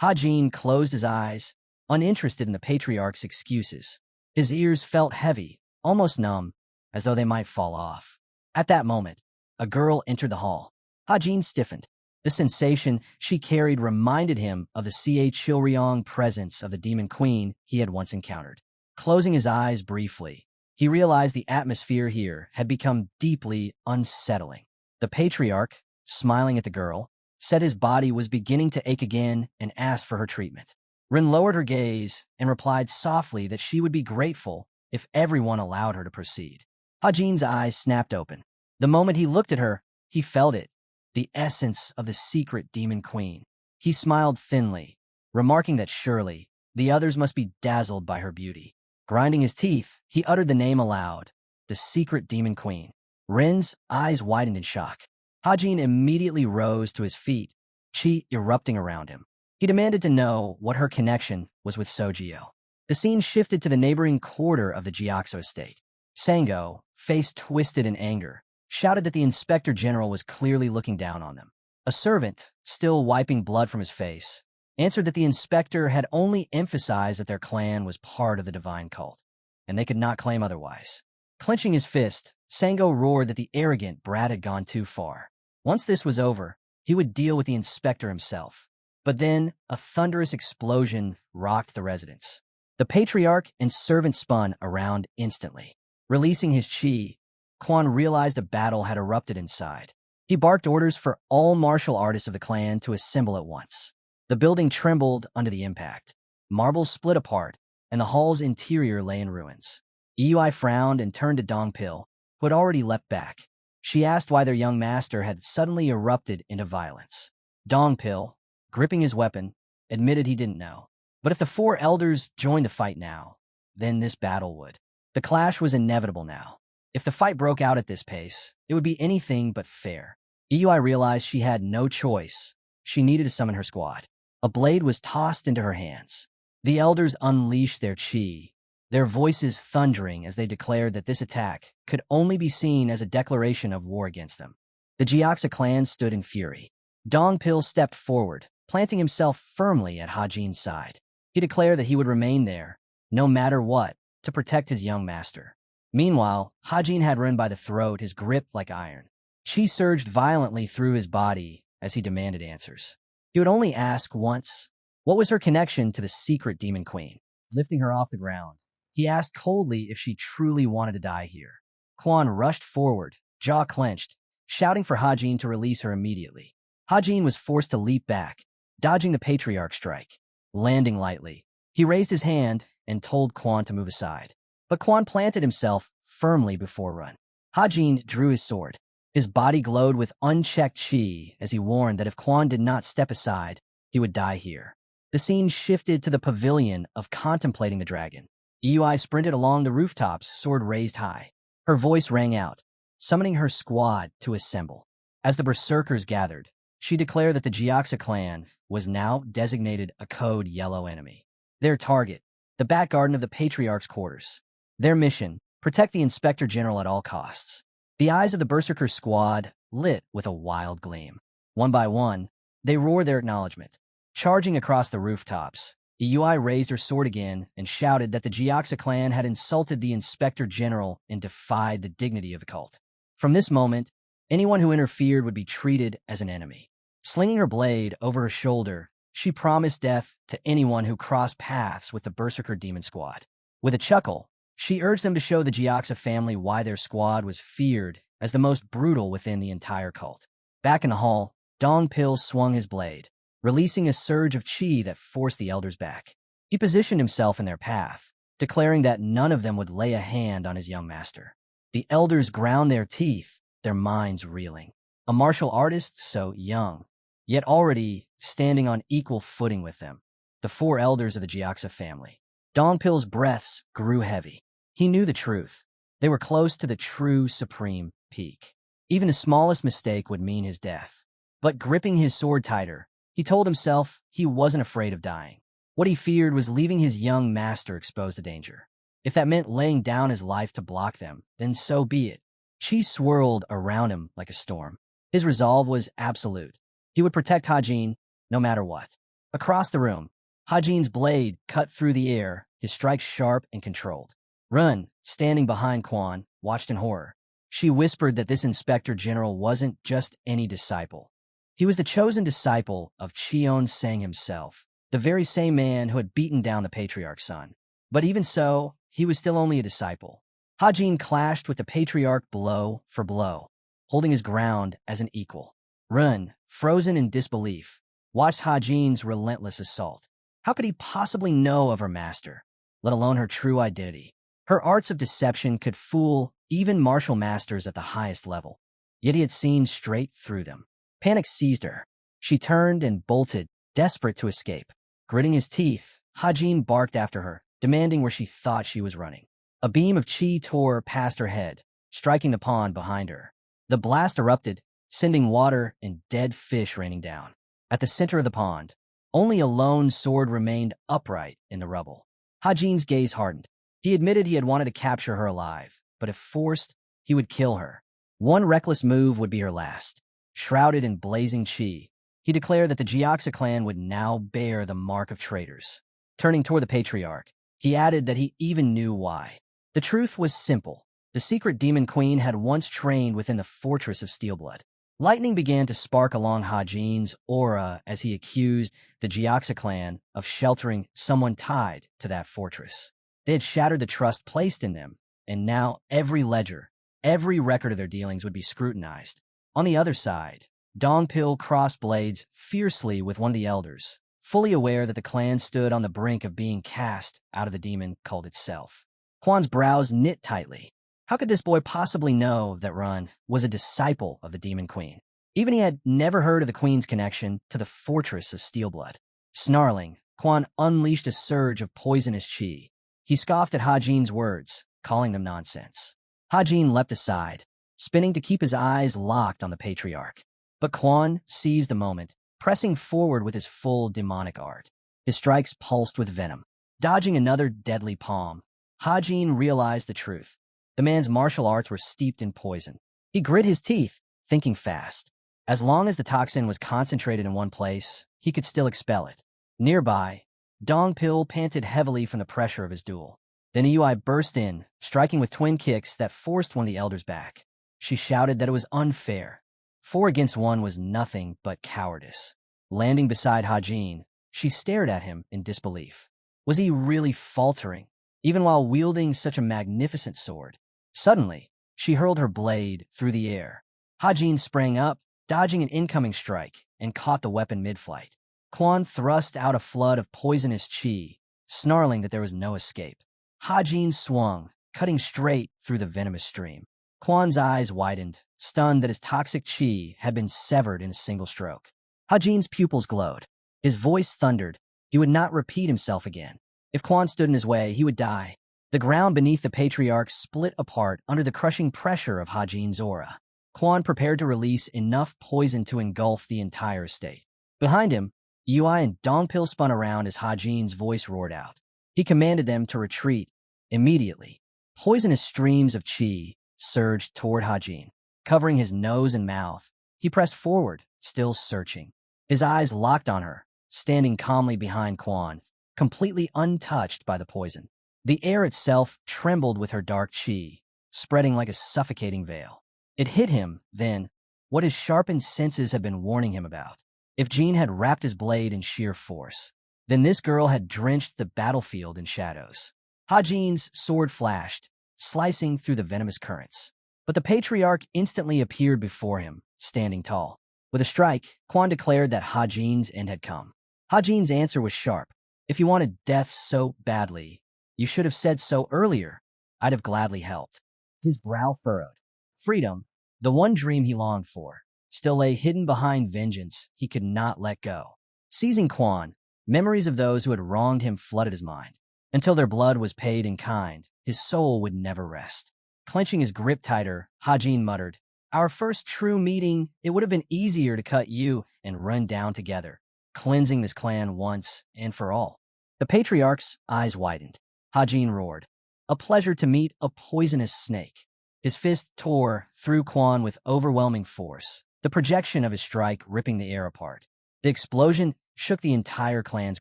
Hajin closed his eyes, uninterested in the patriarch's excuses. His ears felt heavy, almost numb, as though they might fall off. At that moment, a girl entered the hall. Hajin stiffened. The sensation she carried reminded him of the Chilryong presence of the demon queen he had once encountered. Closing his eyes briefly, he realized the atmosphere here had become deeply unsettling. The patriarch, smiling at the girl, said his body was beginning to ache again and asked for her treatment. Rin lowered her gaze and replied softly that she would be grateful if everyone allowed her to proceed. Hajin's eyes snapped open. The moment he looked at her, he felt it, the essence of the secret demon queen. He smiled thinly, remarking that surely the others must be dazzled by her beauty. Grinding his teeth, he uttered the name aloud, the secret demon queen. Rin's eyes widened in shock. Hajin immediately rose to his feet, chi erupting around him. He demanded to know what her connection was with Sojio. The scene shifted to the neighboring quarter of the Jiaxo estate. Sang Gak, face twisted in anger, shouted that the inspector general was clearly looking down on them. A servant, still wiping blood from his face, answered that the inspector had only emphasized that their clan was part of the divine cult, and they could not claim otherwise. Clenching his fist, Sang Gak roared that the arrogant brat had gone too far. Once this was over, he would deal with the inspector himself. But then, a thunderous explosion rocked the residence. The patriarch and servant spun around instantly. Releasing his chi, Quan realized a battle had erupted inside. He barked orders for all martial artists of the clan to assemble at once. The building trembled under the impact. Marble split apart, and the hall's interior lay in ruins. Yui frowned and turned to Dongpil, who had already leapt back. She asked why their young master had suddenly erupted into violence. Dongpil, gripping his weapon, admitted he didn't know. But if the 4 elders joined the fight now, then this battle would. The clash was inevitable now. If the fight broke out at this pace, it would be anything but fair. Yui realized she had no choice. She needed to summon her squad. A blade was tossed into her hands. The elders unleashed their chi, their voices thundering as they declared that this attack could only be seen as a declaration of war against them. The Jiaxa clan stood in fury. Dongpil stepped forward, planting himself firmly at Hajin's side. He declared that he would remain there, no matter what, to protect his young master. Meanwhile, Hajin had Rin by the throat, his grip like iron. Chi surged violently through his body as he demanded answers. He would only ask once, what was her connection to the secret demon queen? Lifting her off the ground, he asked coldly if she truly wanted to die here. Quan rushed forward, jaw clenched, shouting for Hajin to release her immediately. Hajin was forced to leap back, dodging the patriarch's strike. Landing lightly, he raised his hand and told Quan to move aside. But Quan planted himself firmly before Run. Hajin drew his sword. His body glowed with unchecked chi as he warned that if Quan did not step aside, he would die here. The scene shifted to the pavilion of contemplating the dragon. Yui sprinted along the rooftops, sword raised high. Her voice rang out, summoning her squad to assemble. As the berserkers gathered, she declared that the Gioxa clan was now designated a code yellow enemy. Their target, the back garden of the Patriarch's quarters. Their mission, protect the Inspector General at all costs. The eyes of the Berserker squad lit with a wild gleam. One by one, they roared their acknowledgement. Charging across the rooftops, Iui raised her sword again and shouted that the Gioxa clan had insulted the Inspector General and defied the dignity of the cult. From this moment, anyone who interfered would be treated as an enemy. Slinging her blade over her shoulder, she promised death to anyone who crossed paths with the Berserker demon squad. With a chuckle, she urged them to show the Gioxa family why their squad was feared as the most brutal within the entire cult. Back in the hall, Dong Pil swung his blade, releasing a surge of chi that forced the elders back. He positioned himself in their path, declaring that none of them would lay a hand on his young master. The elders ground their teeth, their minds reeling. A martial artist so young, yet already standing on equal footing with them. The four elders of the Gioxa family. Dong Pil's breaths grew heavy. He knew the truth. They were close to the true supreme peak. Even the smallest mistake would mean his death. But gripping his sword tighter, he told himself he wasn't afraid of dying. What he feared was leaving his young master exposed to danger. If that meant laying down his life to block them, then so be it. Chi swirled around him like a storm. His resolve was absolute. He would protect Hajin, no matter what. Across the room, Hajin's blade cut through the air, his strike sharp and controlled. Run, standing behind Quan, watched in horror. She whispered that this Inspector General wasn't just any disciple. He was the chosen disciple of Cheon Sang himself, the very same man who had beaten down the Patriarch's son. But even so, he was still only a disciple. Hajin clashed with the Patriarch blow for blow, holding his ground as an equal. Run, frozen in disbelief, watched Hajin's relentless assault. How could he possibly know of her master, let alone her true identity? Her arts of deception could fool even martial masters at the highest level, yet he had seen straight through them. Panic seized her. She turned and bolted, desperate to escape. Gritting his teeth, Hajin barked after her, demanding where she thought she was running. A beam of chi tore past her head, striking the pond behind her. The blast erupted, sending water and dead fish raining down. At the center of the pond, only a lone sword remained upright in the rubble. Hajin's gaze hardened. He admitted he had wanted to capture her alive, but if forced, he would kill her. One reckless move would be her last. Shrouded in blazing chi, he declared that the Gioxa clan would now bear the mark of traitors. Turning toward the Patriarch, he added that he even knew why. The truth was simple. The secret demon queen had once trained within the fortress of Steelblood. Lightning began to spark along Hajin's aura as he accused the Gioxa clan of sheltering someone tied to that fortress. They had shattered the trust placed in them, and now every ledger, every record of their dealings would be scrutinized. On the other side, Dong Pil crossed blades fiercely with one of the elders, fully aware that the clan stood on the brink of being cast out of the demon cult itself. Quan's brows knit tightly. How could this boy possibly know that Run was a disciple of the Demon Queen? Even he had never heard of the Queen's connection to the fortress of Steelblood. Snarling, Quan unleashed a surge of poisonous chi. He scoffed at Hajin's words, calling them nonsense. Hajin leapt aside, spinning to keep his eyes locked on the Patriarch. But Quan seized the moment, pressing forward with his full demonic art. His strikes pulsed with venom. Dodging another deadly palm, Hajin realized the truth. The man's martial arts were steeped in poison. He grit his teeth, thinking fast. As long as the toxin was concentrated in one place, he could still expel it. Nearby, Dong Pil panted heavily from the pressure of his duel. Then Iui burst in, striking with twin kicks that forced one of the elders back. She shouted that it was unfair. 4 against 1 was nothing but cowardice. Landing beside Hajin, she stared at him in disbelief. Was he really faltering, even while wielding such a magnificent sword? Suddenly, she hurled her blade through the air. Hajin sprang up, dodging an incoming strike, and caught the weapon mid-flight. Quan thrust out a flood of poisonous chi, snarling that there was no escape. Hajin swung, cutting straight through the venomous stream. Quan's eyes widened, stunned that his toxic chi had been severed in a single stroke. Hajin's pupils glowed. His voice thundered. He would not repeat himself again. If Quan stood in his way, he would die. The ground beneath the Patriarch split apart under the crushing pressure of Hajin's aura. Quan prepared to release enough poison to engulf the entire estate. Behind him, Yui and Dongpil spun around as Hajin's voice roared out. He commanded them to retreat immediately. Poisonous streams of qi surged toward Hajin, covering his nose and mouth. He pressed forward, still searching. His eyes locked on her, standing calmly behind Quan, completely untouched by the poison. The air itself trembled with her dark qi, spreading like a suffocating veil. It hit him, then, what his sharpened senses had been warning him about. If Jean had wrapped his blade in sheer force, then this girl had drenched the battlefield in shadows. Hajin's sword flashed, slicing through the venomous currents. But the patriarch instantly appeared before him, standing tall. With a strike, Quan declared that Hajin's end had come. Hajin's answer was sharp. If you wanted death so badly, you should have said so earlier. I'd have gladly helped. His brow furrowed. Freedom, the one dream he longed for, still lay hidden behind vengeance he could not let go. Seizing Quan, memories of those who had wronged him flooded his mind. Until their blood was paid in kind, his soul would never rest. Clenching his grip tighter, Hajin muttered, "Our first true meeting, it would have been easier to cut you and run down together, cleansing this clan once and for all." The patriarch's eyes widened. Hajin roared, "A pleasure to meet a poisonous snake." His fist tore through Quan with overwhelming force, the projection of his strike ripping the air apart. The explosion shook the entire clan's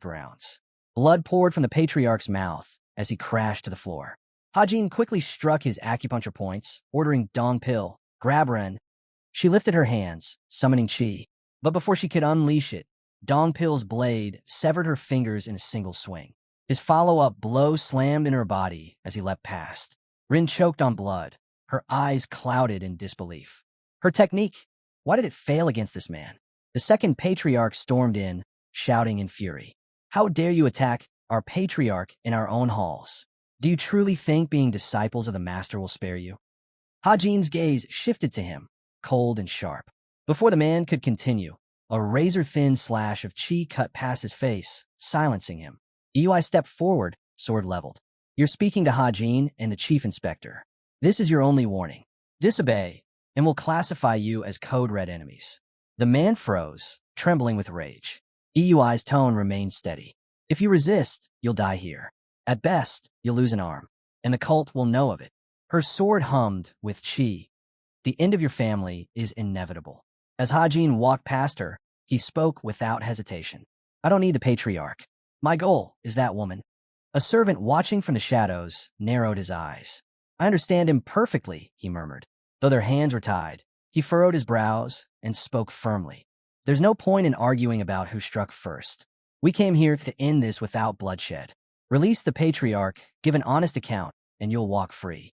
grounds. Blood poured from the patriarch's mouth as he crashed to the floor. Hajin quickly struck his acupuncture points, ordering Dongpil, "Grab Ren." She lifted her hands, summoning qi. But before she could unleash it, Dongpil's blade severed her fingers in a single swing. His follow-up blow slammed in her body as he leapt past. Rin choked on blood, her eyes clouded in disbelief. Her technique, why did it fail against this man? The second patriarch stormed in, shouting in fury. "How dare you attack our patriarch in our own halls? Do you truly think being disciples of the master will spare you?" Hajin's gaze shifted to him, cold and sharp. Before the man could continue, a razor-thin slash of qi cut past his face, silencing him. Yui stepped forward, sword leveled. "You're speaking to Hajin and the chief inspector. This is your only warning. Disobey, and we'll classify you as code red enemies." The man froze, trembling with rage. Yui's tone remained steady. "If you resist, you'll die here. At best, you'll lose an arm, and the cult will know of it." Her sword hummed with qi. "The end of your family is inevitable." As Hajin walked past her, he spoke without hesitation. "I don't need the patriarch. My goal is that woman." A servant watching from the shadows narrowed his eyes. "I understand him perfectly," he murmured. Though their hands were tied, he furrowed his brows and spoke firmly. "There's no point in arguing about who struck first. We came here to end this without bloodshed. Release the patriarch, give an honest account, and you'll walk free."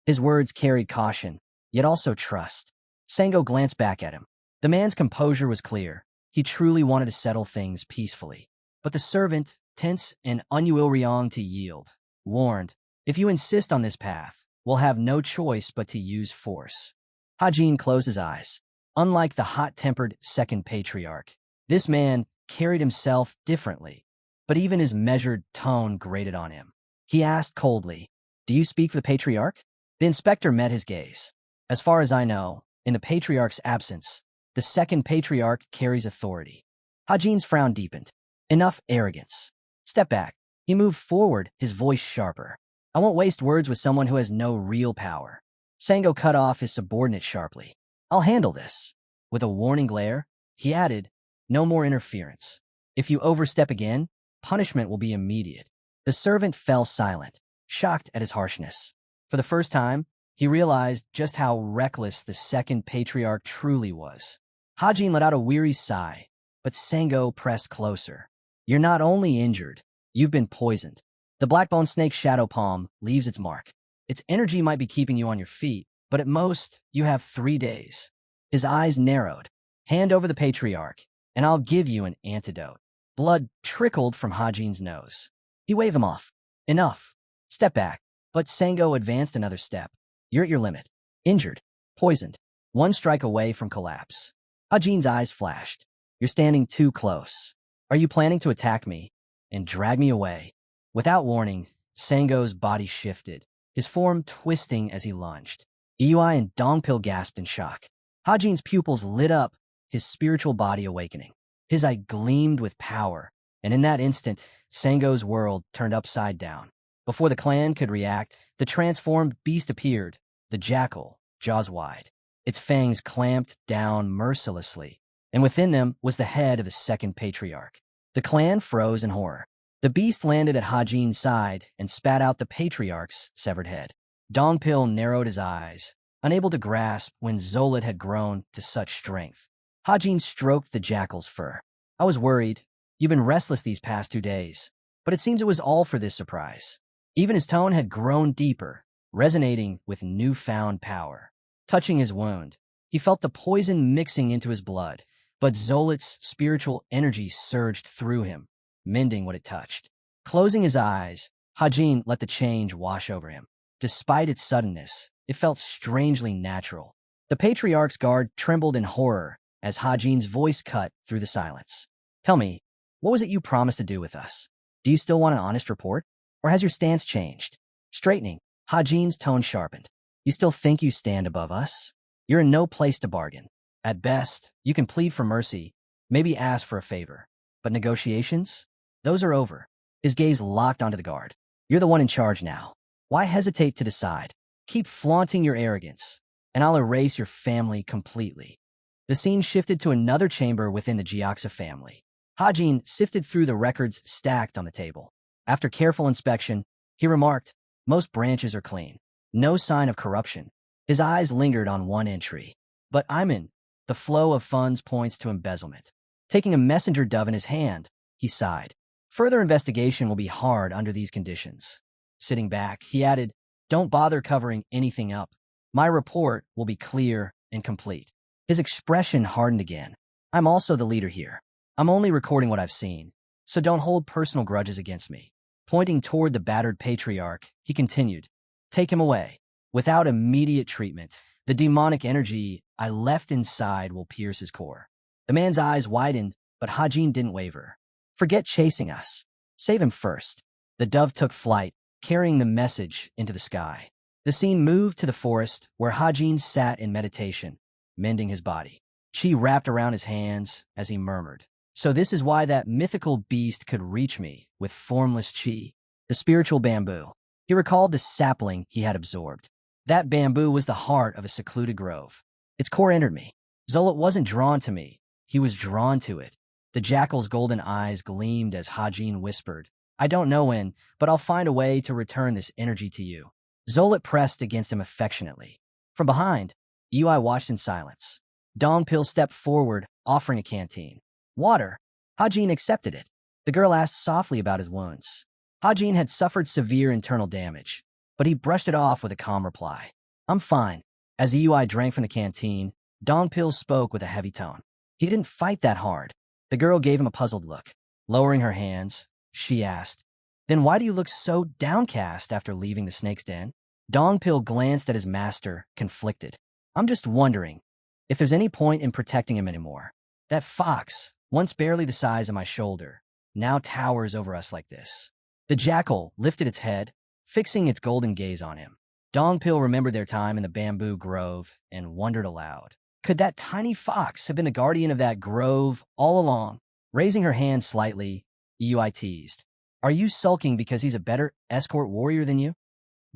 His words carried caution, yet also trust. Sango glanced back at him. The man's composure was clear. He truly wanted to settle things peacefully. But the servant, tense and unwilling to yield, warned, "If you insist on this path, we'll have no choice but to use force." Hajin closed his eyes. Unlike the hot-tempered second patriarch, this man carried himself differently, but even his measured tone grated on him. He asked coldly, "Do you speak for the patriarch?" The inspector met his gaze. "As far as I know, in the patriarch's absence, the second patriarch carries authority." Hajin's frown deepened. "Enough arrogance. Step back." He moved forward, his voice sharper. "I won't waste words with someone who has no real power." Sango cut off his subordinate sharply. "I'll handle this." With a warning glare, he added, "No more interference. If you overstep again, punishment will be immediate." The servant fell silent, shocked at his harshness. For the first time, he realized just how reckless the second patriarch truly was. Hajin let out a weary sigh, but Sango pressed closer. "You're not only injured, you've been poisoned. The blackbone snake's shadow palm leaves its mark. Its energy might be keeping you on your feet, but at most, you have 3 days." His eyes narrowed. "Hand over the patriarch, and I'll give you an antidote." Blood trickled from Hajin's nose. He waved him off. "Enough. Step back." But Sango advanced another step. "You're at your limit. Injured. Poisoned. One strike away from collapse." Hajin's eyes flashed. "You're standing too close. Are you planning to attack me and drag me away?" Without warning, Sango's body shifted, his form twisting as he lunged. Yui and Dongpil gasped in shock. Hajin's pupils lit up, his spiritual body awakening. His eye gleamed with power, and in that instant, Sango's world turned upside down. Before the clan could react, the transformed beast appeared, the jackal, jaws wide. Its fangs clamped down mercilessly, and within them was the head of the second patriarch. The clan froze in horror. The beast landed at Hajin's side and spat out the patriarch's severed head. Dongpil narrowed his eyes, unable to grasp when Zolit had grown to such strength. Hajin stroked the jackal's fur. I was worried. You've been restless these past 2 days, but it seems it was all for this surprise. Even his tone had grown deeper, resonating with newfound power. Touching his wound, he felt the poison mixing into his blood, but Zolit's spiritual energy surged through him, mending what it touched. Closing his eyes, Hajin let the change wash over him. Despite its suddenness, it felt strangely natural. The patriarch's guard trembled in horror as Hajin's voice cut through the silence. Tell me, what was it you promised to do with us? Do you still want an honest report? Or has your stance changed? Straightening, Hajin's tone sharpened. You still think you stand above us? You're in no place to bargain. At best, you can plead for mercy, maybe ask for a favor. But negotiations? Those are over. His gaze locked onto the guard. You're the one in charge now. Why hesitate to decide? Keep flaunting your arrogance, and I'll erase your family completely. The scene shifted to another chamber within the Gioxa family. Hajin sifted through the records stacked on the table. After careful inspection, he remarked, most branches are clean. No sign of corruption. His eyes lingered on one entry. But Yimun, the flow of funds points to embezzlement. Taking a messenger dove in his hand, he sighed. Further investigation will be hard under these conditions. Sitting back, he added, don't bother covering anything up. My report will be clear and complete. His expression hardened again. I'm also the leader here. I'm only recording what I've seen, so don't hold personal grudges against me. Pointing toward the battered patriarch, he continued, take him away. Without immediate treatment, the demonic energy I left inside will pierce his core. The man's eyes widened, but Hajin didn't waver. Forget chasing us. Save him first. The dove took flight, carrying the message into the sky. The scene moved to the forest, where Hajin sat in meditation, mending his body. Chi wrapped around his hands as he murmured, so this is why that mythical beast could reach me with formless chi. The spiritual bamboo. He recalled the sapling he had absorbed. That bamboo was the heart of a secluded grove. Its core entered me. Zolit wasn't drawn to me. He was drawn to it. The jackal's golden eyes gleamed as Hajin whispered, I don't know when, but I'll find a way to return this energy to you. Zolit pressed against him affectionately. From behind, Ui watched in silence. Dongpil stepped forward, offering a canteen. Water. Hajin accepted it. The girl asked softly about his wounds. Hajin had suffered severe internal damage, but he brushed it off with a calm reply. I'm fine. As Ui drank from the canteen, Dongpil spoke with a heavy tone. He didn't fight that hard. The girl gave him a puzzled look. Lowering her hands, she asked, then why do you look so downcast after leaving the snake's den? Dongpil glanced at his master, conflicted. I'm just wondering if there's any point in protecting him anymore. That fox, once barely the size of my shoulder, now towers over us like this. The jackal lifted its head, fixing its golden gaze on him. Dongpil remembered their time in the bamboo grove and wondered aloud. Could that tiny fox have been the guardian of that grove all along? Raising her hand slightly, Ui teased. Are you sulking because he's a better escort warrior than you?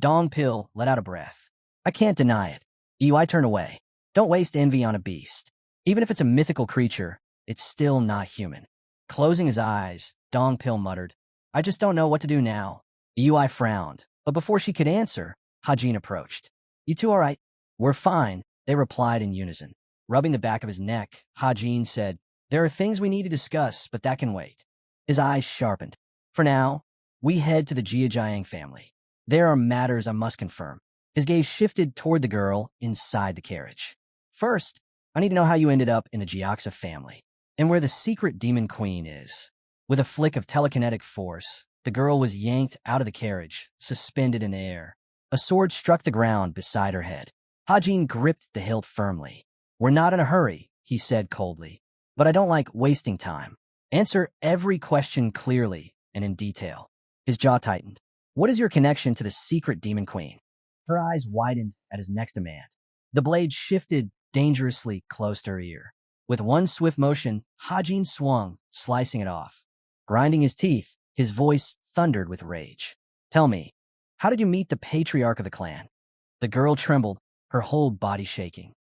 Dongpil let out a breath. I can't deny it. Ui turned away. Don't waste envy on a beast. Even if it's a mythical creature, it's still not human. Closing his eyes, Dongpil muttered, I just don't know what to do now. Ui frowned, but before she could answer, Hajin approached. You two all right? We're fine, they replied in unison. Rubbing the back of his neck, Hajin said, there are things we need to discuss, but that can wait. His eyes sharpened. For now, we head to the Jiajiang family. There are matters I must confirm. His gaze shifted toward the girl inside the carriage. First, I need to know how you ended up in the Gioxa family, and where the secret demon queen is. With a flick of telekinetic force, the girl was yanked out of the carriage, suspended in the air. A sword struck the ground beside her head. Hajin gripped the hilt firmly. We're not in a hurry, he said coldly, but I don't like wasting time. Answer every question clearly and in detail. His jaw tightened. What is your connection to the secret demon queen? Her eyes widened at his next demand. The blade shifted dangerously close to her ear. With one swift motion, Hajin swung, slicing it off. Grinding his teeth, his voice thundered with rage. Tell me, how did you meet the patriarch of the clan? The girl trembled, her whole body shaking.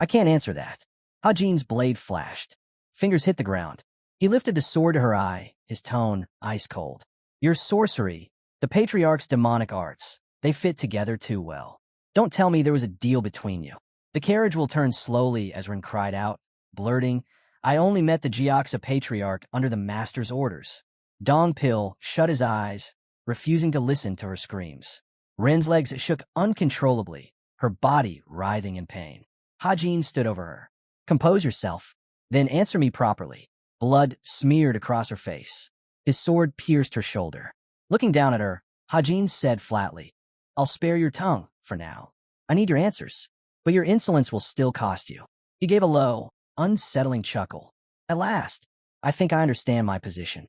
I can't answer that. Hajin's blade flashed. Fingers hit the ground. He lifted the sword to her eye, his tone ice cold. Your sorcery, the patriarch's demonic arts, they fit together too well. Don't tell me there was a deal between you. The carriage will turn slowly as Rin cried out, blurting, I only met the Gioxa patriarch under the master's orders. Dong Pil shut his eyes, refusing to listen to her screams. Rin's legs shook uncontrollably, her body writhing in pain. Hajin stood over her. Compose yourself, then answer me properly. Blood smeared across her face. His sword pierced her shoulder. Looking down at her, Hajin said flatly, I'll spare your tongue, for now. I need your answers, but your insolence will still cost you. He gave a low, unsettling chuckle. At last, I think I understand my position.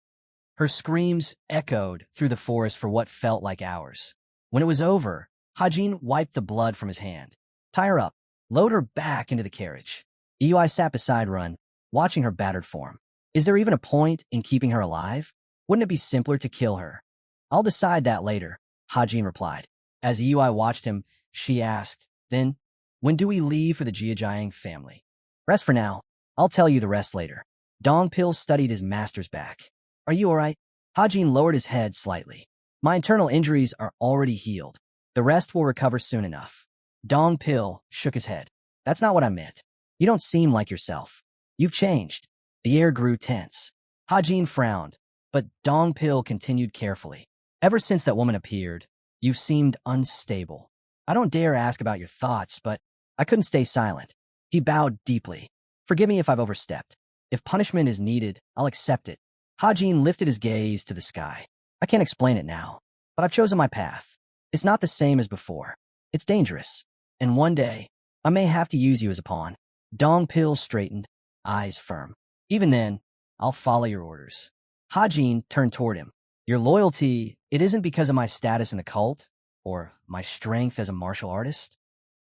Her screams echoed through the forest for what felt like hours. When it was over, Hajin wiped the blood from his hand. Tie her up. Load her back into the carriage. Ei sat beside Run, watching her battered form. Is there even a point in keeping her alive? Wouldn't it be simpler to kill her? I'll decide that later, Hajin replied. As Ei watched him, she asked, Then, when do we leave for the Jiajiang family? Rest for now. I'll tell you the rest later. Dong Pil studied his master's back. Are you all right? Hajin lowered his head slightly. My internal injuries are already healed. The rest will recover soon enough. Dong Pil shook his head. That's not what I meant. You don't seem like yourself. You've changed. The air grew tense. Hajin frowned, but Dong Pil continued carefully. Ever since that woman appeared, you've seemed unstable. I don't dare ask about your thoughts, but I couldn't stay silent. He bowed deeply. Forgive me if I've overstepped. If punishment is needed, I'll accept it. Hajin lifted his gaze to the sky. I can't explain it now, but I've chosen my path. It's not the same as before. It's dangerous. And one day, I may have to use you as a pawn. Dong Pil straightened, eyes firm. Even then, I'll follow your orders. Hajin turned toward him. Your loyalty, it isn't because of my status in the cult, or my strength as a martial artist?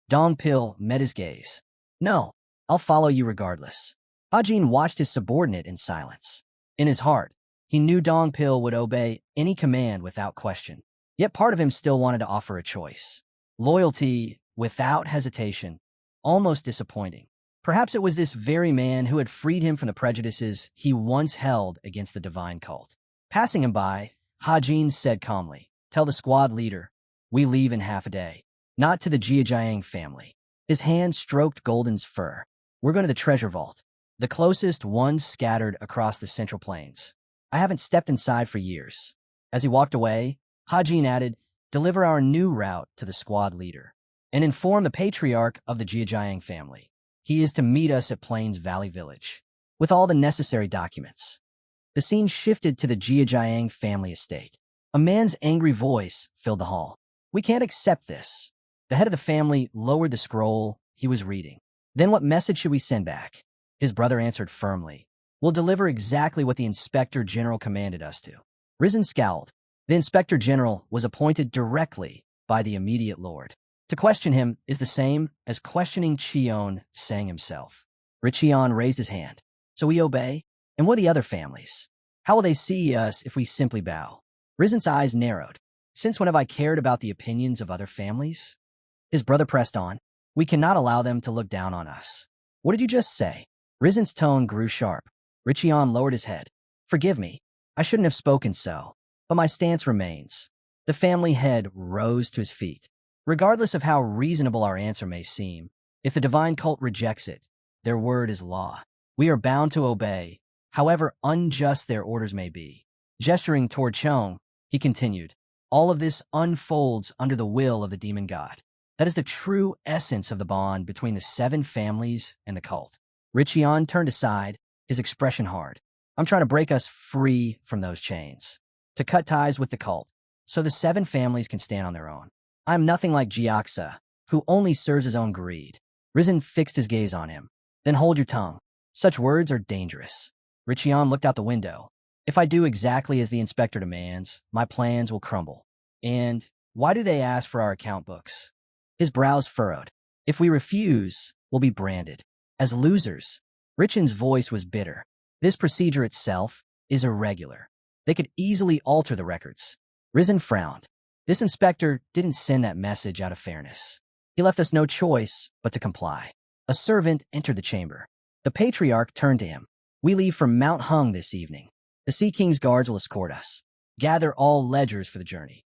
Dong Pil met his gaze. No, I'll follow you regardless. Hajin watched his subordinate in silence. In his heart, he knew Dong Pil would obey any command without question. Yet part of him still wanted to offer a choice. Loyalty, without hesitation, almost disappointing. Perhaps it was this very man who had freed him from the prejudices he once held against the divine cult. Passing him by, Hajin said calmly, Tell the squad leader, we leave in half a day. Not to the Jiajiang family. His hand stroked Golden's fur. We're going to the treasure vault. The closest one scattered across the central plains. I haven't stepped inside for years. As he walked away, Hajin added, Deliver our new route to the squad leader and inform the patriarch of the Jiajiang family. He is to meet us at Plains Valley Village with all the necessary documents. The scene shifted to the Jiajiang family estate. A man's angry voice filled the hall. We can't accept this. The head of the family lowered the scroll he was reading. Then what message should we send back? His brother answered firmly. We'll deliver exactly what the Inspector General commanded us to. Risen scowled. The Inspector General was appointed directly by the immediate lord. To question him is the same as questioning Cheon Sang himself. Richeon raised his hand. So we obey? And what are the other families? How will they see us if we simply bow? Risen's eyes narrowed. Since when have I cared about the opinions of other families? His brother pressed on. We cannot allow them to look down on us. What did you just say? Risen's tone grew sharp. Richeon lowered his head. Forgive me. I shouldn't have spoken so. But my stance remains. The family head rose to his feet. Regardless of how reasonable our answer may seem, if the divine cult rejects it, their word is law. We are bound to obey, however unjust their orders may be. Gesturing toward Chong, he continued, All of this unfolds under the will of the demon god. That is the true essence of the bond between the 7 families and the cult. Richeon turned aside, his expression hard. I'm trying to break us free from those chains, to cut ties with the cult, so the 7 families can stand on their own. I'm nothing like Gioxa, who only serves his own greed. Risen fixed his gaze on him. Then hold your tongue. Such words are dangerous. Richeon looked out the window. If I do exactly as the inspector demands, my plans will crumble. And why do they ask for our account books? His brows furrowed. If we refuse, will be branded as losers. Richin's voice was bitter. This procedure itself is irregular. They could easily alter the records. Risen frowned. This inspector didn't send that message out of fairness. He left us no choice but to comply. A servant entered the chamber. The patriarch turned to him. We leave for Mount Hung this evening. The Sea King's guards will escort us. Gather all ledgers for the journey.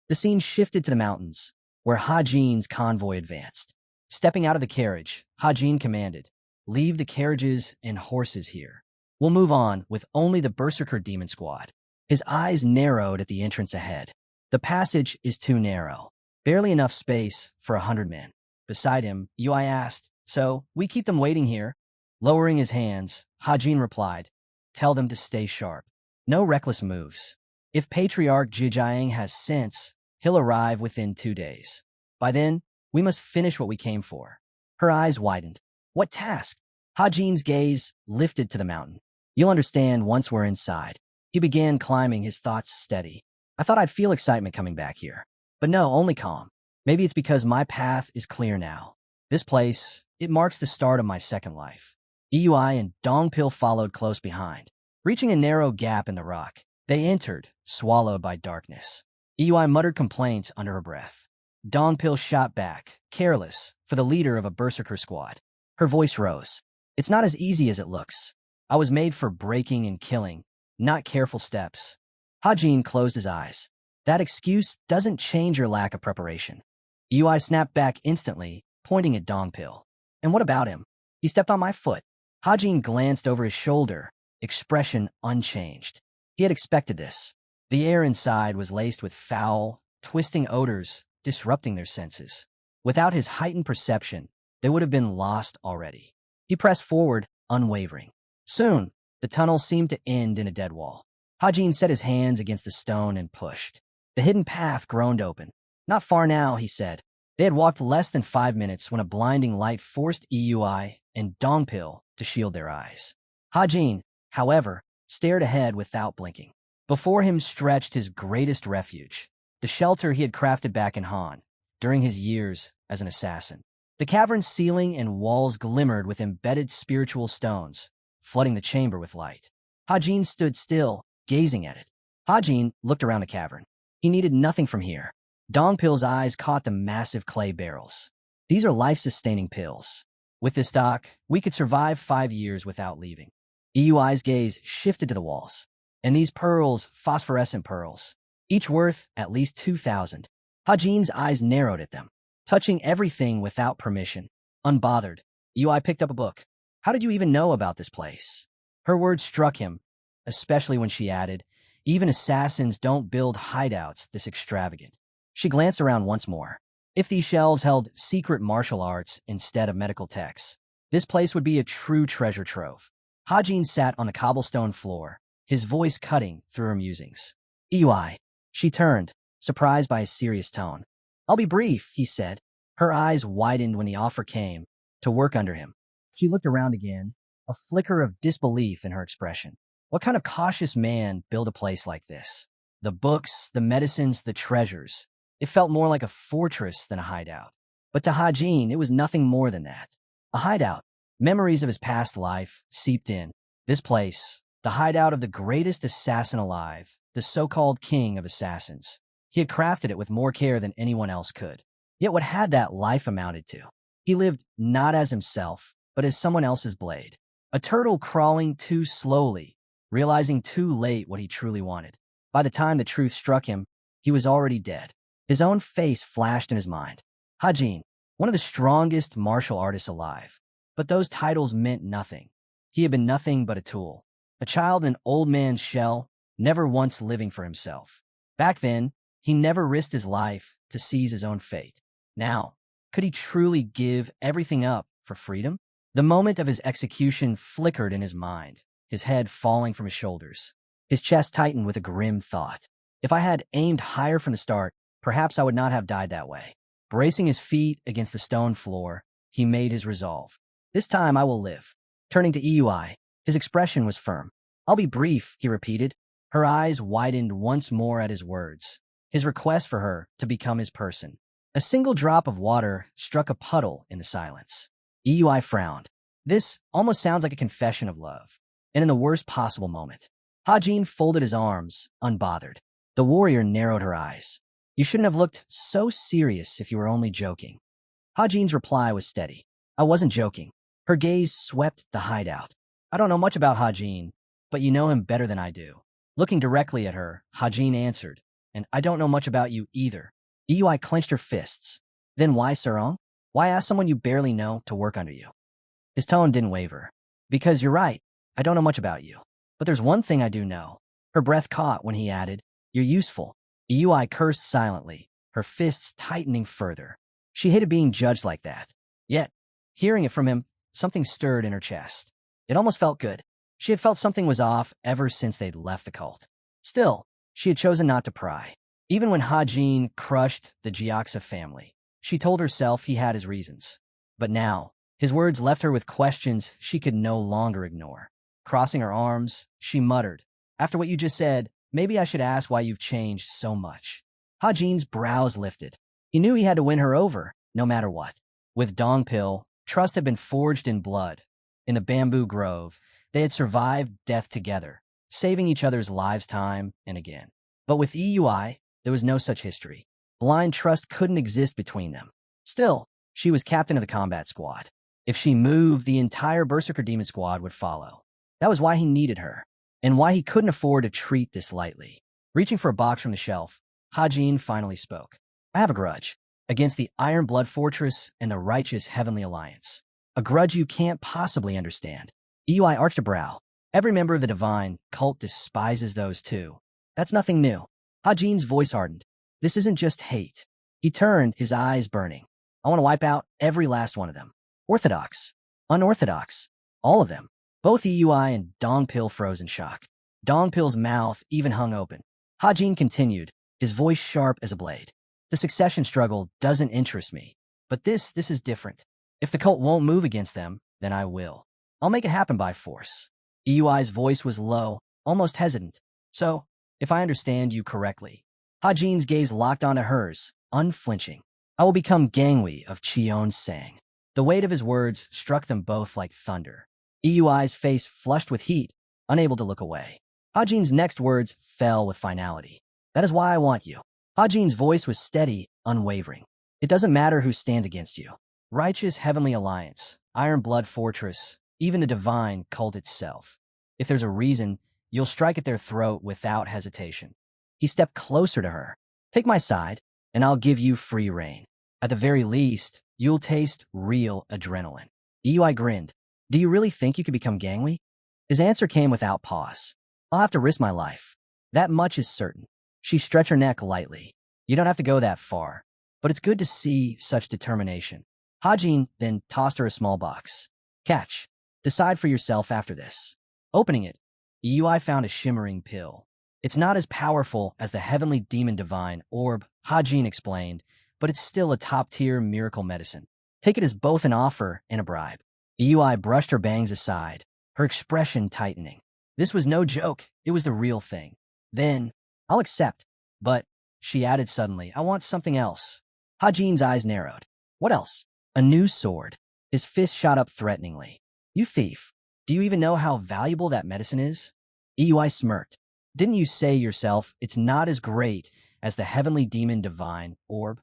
The scene shifted to the mountains, where Hajin's convoy advanced. Stepping out of the carriage, Hajin commanded, "Leave the carriages and horses here. We'll move on with only the Berserker demon squad." His eyes narrowed at the entrance ahead. The passage is too narrow. Barely enough space for 100 men. Beside him, Yui asked, "So, we keep them waiting here?" Lowering his hands, Hajin replied, "Tell them to stay sharp. No reckless moves. If Patriarch Jijiang has sense, he'll arrive within 2 days. By then, we must finish what we came for." Her eyes widened. What task? Hajin's gaze lifted to the mountain. "You'll understand once we're inside." He began climbing, his thoughts steady. "I thought I'd feel excitement coming back here. But no, only calm. Maybe it's because my path is clear now. This place, it marks the start of my second life." Eui and Dongpil followed close behind. Reaching a narrow gap in the rock, they entered, swallowed by darkness. Eui muttered complaints under her breath. Dongpil shot back, careless, for the leader of a berserker squad. Her voice rose. "It's not as easy as it looks. I was made for breaking and killing, not careful steps." Hajin closed his eyes. "That excuse doesn't change your lack of preparation." Eui snapped back instantly, pointing at Dongpil. "And what about him? He stepped on my foot." Hajin glanced over his shoulder, expression unchanged. He had expected this. The air inside was laced with foul, twisting odors, disrupting their senses. Without his heightened perception, they would have been lost already. He pressed forward, unwavering. Soon, the tunnel seemed to end in a dead wall. Hajin set his hands against the stone and pushed. The hidden path groaned open. "Not far now," he said. They had walked less than 5 minutes when a blinding light forced Eui and Dongpil to shield their eyes. Hajin, however, stared ahead without blinking. Before him stretched his greatest refuge, the shelter he had crafted back in Han, during his years as an assassin. The cavern's ceiling and walls glimmered with embedded spiritual stones, flooding the chamber with light. Hajin stood still, gazing at it. Hajin looked around the cavern. He needed nothing from here. Dongpil's eyes caught the massive clay barrels. "These are life-sustaining pills. With this stock, we could survive 5 years without leaving." Eyui's gaze shifted to the walls. "And these pearls, phosphorescent pearls, each worth at least 2,000. Hajin's eyes narrowed at them, touching everything without permission. Unbothered, Eyui picked up a book. "How did you even know about this place?" Her words struck him, especially when she added, "Even assassins don't build hideouts this extravagant." She glanced around once more. If these shelves held secret martial arts instead of medical texts, this place would be a true treasure trove. Hajin sat on the cobblestone floor, his voice cutting through her musings. "Eyui." She turned, surprised by his serious tone. "I'll be brief," he said. Her eyes widened when the offer came, to work under him. She looked around again, a flicker of disbelief in her expression. What kind of cautious man built a place like this? The books, the medicines, the treasures. It felt more like a fortress than a hideout. But to Hajin, it was nothing more than that. A hideout. Memories of his past life seeped in. This place, the hideout of the greatest assassin alive, the so-called king of assassins. He had crafted it with more care than anyone else could. Yet what had that life amounted to? He lived not as himself, but as someone else's blade. A turtle crawling too slowly, realizing too late what he truly wanted. By the time the truth struck him, he was already dead. His own face flashed in his mind. Hajin, one of the strongest martial artists alive. But those titles meant nothing. He had been nothing but a tool. A child in an old man's shell, never once living for himself. Back then, he never risked his life to seize his own fate. Now, could he truly give everything up for freedom? The moment of his execution flickered in his mind, his head falling from his shoulders. His chest tightened with a grim thought. If I had aimed higher from the start, perhaps I would not have died that way. Bracing his feet against the stone floor, he made his resolve. This time I will live. Turning to Eyui, his expression was firm. "I'll be brief," he repeated. Her eyes widened once more at his words. His request for her to become his person. A single drop of water struck a puddle in the silence. EUI frowned. This almost sounds like a confession of love, and in the worst possible moment. Hajin folded his arms, unbothered. The warrior narrowed her eyes. You shouldn't have looked so serious if you were only joking. Hajin's reply was steady. I wasn't joking. Her gaze swept the hideout. I don't know much about Hajin, but you know him better than I do. Looking directly at her, Hajin answered, and I don't know much about you either. EUI clenched her fists. Then why Sarong? Why ask someone you barely know to work under you? His tone didn't waver. Because you're right, I don't know much about you. But there's one thing I do know. Her breath caught when he added, you're useful. EUI cursed silently, her fists tightening further. She hated being judged like that. Yet, hearing it from him, something stirred in her chest. It almost felt good. She had felt something was off ever since they'd left the cult. Still, she had chosen not to pry. Even when Hajin crushed the Jiaksa family, she told herself he had his reasons. But now, his words left her with questions she could no longer ignore. Crossing her arms, she muttered, after what you just said, maybe I should ask why you've changed so much. Hajin's brows lifted. He knew he had to win her over, no matter what. With Dongpil, trust had been forged in blood. In the bamboo grove, they had survived death together, saving each other's lives time and again. But with EUI, there was no such history. Blind trust couldn't exist between them. Still, she was captain of the combat squad. If she moved, the entire Berserker Demon squad would follow. That was why he needed her, and why he couldn't afford to treat this lightly. Reaching for a box from the shelf, Hajin finally spoke. I have a grudge against the Iron Blood Fortress and the righteous Heavenly Alliance. A grudge you can't possibly understand. EUI arched a brow. Every member of the Divine cult despises those too. That's nothing new. Hajin's voice hardened. This isn't just hate. He turned, his eyes burning. I want to wipe out every last one of them. Orthodox. Unorthodox. All of them. Both EUI and Dongpil froze in shock. Dongpil's mouth even hung open. Hajin continued, his voice sharp as a blade. The succession struggle doesn't interest me. But this is different. If the cult won't move against them, then I will. I'll make it happen by force. EUI's voice was low, almost hesitant. So, if I understand you correctly. Hajin's gaze locked onto hers, unflinching. I will become Gangwi of Cheon Sang. The weight of his words struck them both like thunder. EUI's face flushed with heat, unable to look away. Hajin's next words fell with finality. That is why I want you. Hajin's voice was steady, unwavering. It doesn't matter who stands against you. Righteous Heavenly Alliance, Iron Blood Fortress, even the Divine cult itself. If there's a reason, you'll strike at their throat without hesitation. He stepped closer to her. Take my side, and I'll give you free rein. At the very least, you'll taste real adrenaline. EUI grinned. Do you really think you could become Gangwi? His answer came without pause. I'll have to risk my life. That much is certain. She stretched her neck lightly. You don't have to go that far, but it's good to see such determination. Hajin then tossed her a small box. Catch. Decide for yourself after this. Opening it, EUI found a shimmering pill. It's not as powerful as the Heavenly Demon Divine Orb, Hajin explained, but it's still a top-tier miracle medicine. Take it as both an offer and a bribe. EUI brushed her bangs aside, her expression tightening. This was no joke, it was the real thing. Then, I'll accept, but, she added suddenly, I want something else. Hajin's eyes narrowed. What else? A new sword. His fist shot up threateningly. You thief. Do you even know how valuable that medicine is? EUI smirked. Didn't you say yourself it's not as great as the Heavenly Demon Divine Orb?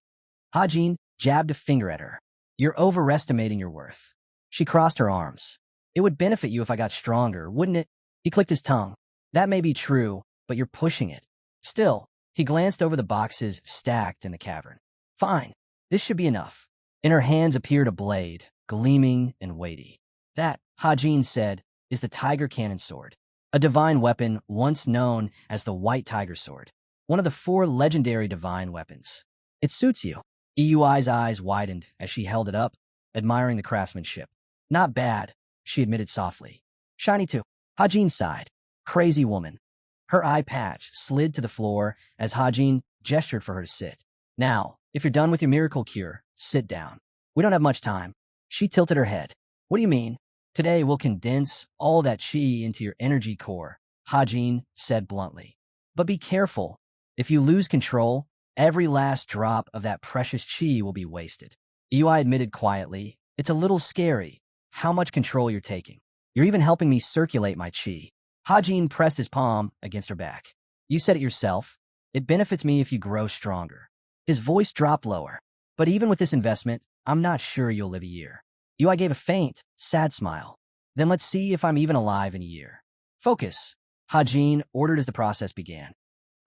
Hajin jabbed a finger at her. You're overestimating your worth. She crossed her arms. It would benefit you if I got stronger, wouldn't it? He clicked his tongue. That may be true, but you're pushing it. Still, he glanced over the boxes stacked in the cavern. Fine, this should be enough. In her hands appeared a blade, gleaming and weighty. That, Hajin said, is the Tiger Cannon Sword, a divine weapon once known as the White Tiger Sword, one of the 4 legendary divine weapons. It suits you. EUI's eyes widened as she held it up, admiring the craftsmanship. Not bad, she admitted softly. Shiny too. Hajin sighed. Crazy woman. Her eye patch slid to the floor as Hajin gestured for her to sit. Now, if you're done with your miracle cure, sit down. We don't have much time. She tilted her head. What do you mean? Today we'll condense all that chi into your energy core, Hajin said bluntly. But be careful. If you lose control, every last drop of that precious chi will be wasted. EUI admitted quietly, It's a little scary how much control you're taking. You're even helping me circulate my chi. Hajin pressed his palm against her back. You said it yourself. It benefits me if you grow stronger. His voice dropped lower. But even with this investment, I'm not sure you'll live a year. Yui gave a faint, sad smile. Then let's see if I'm even alive in a year. Focus, Hajin ordered as the process began.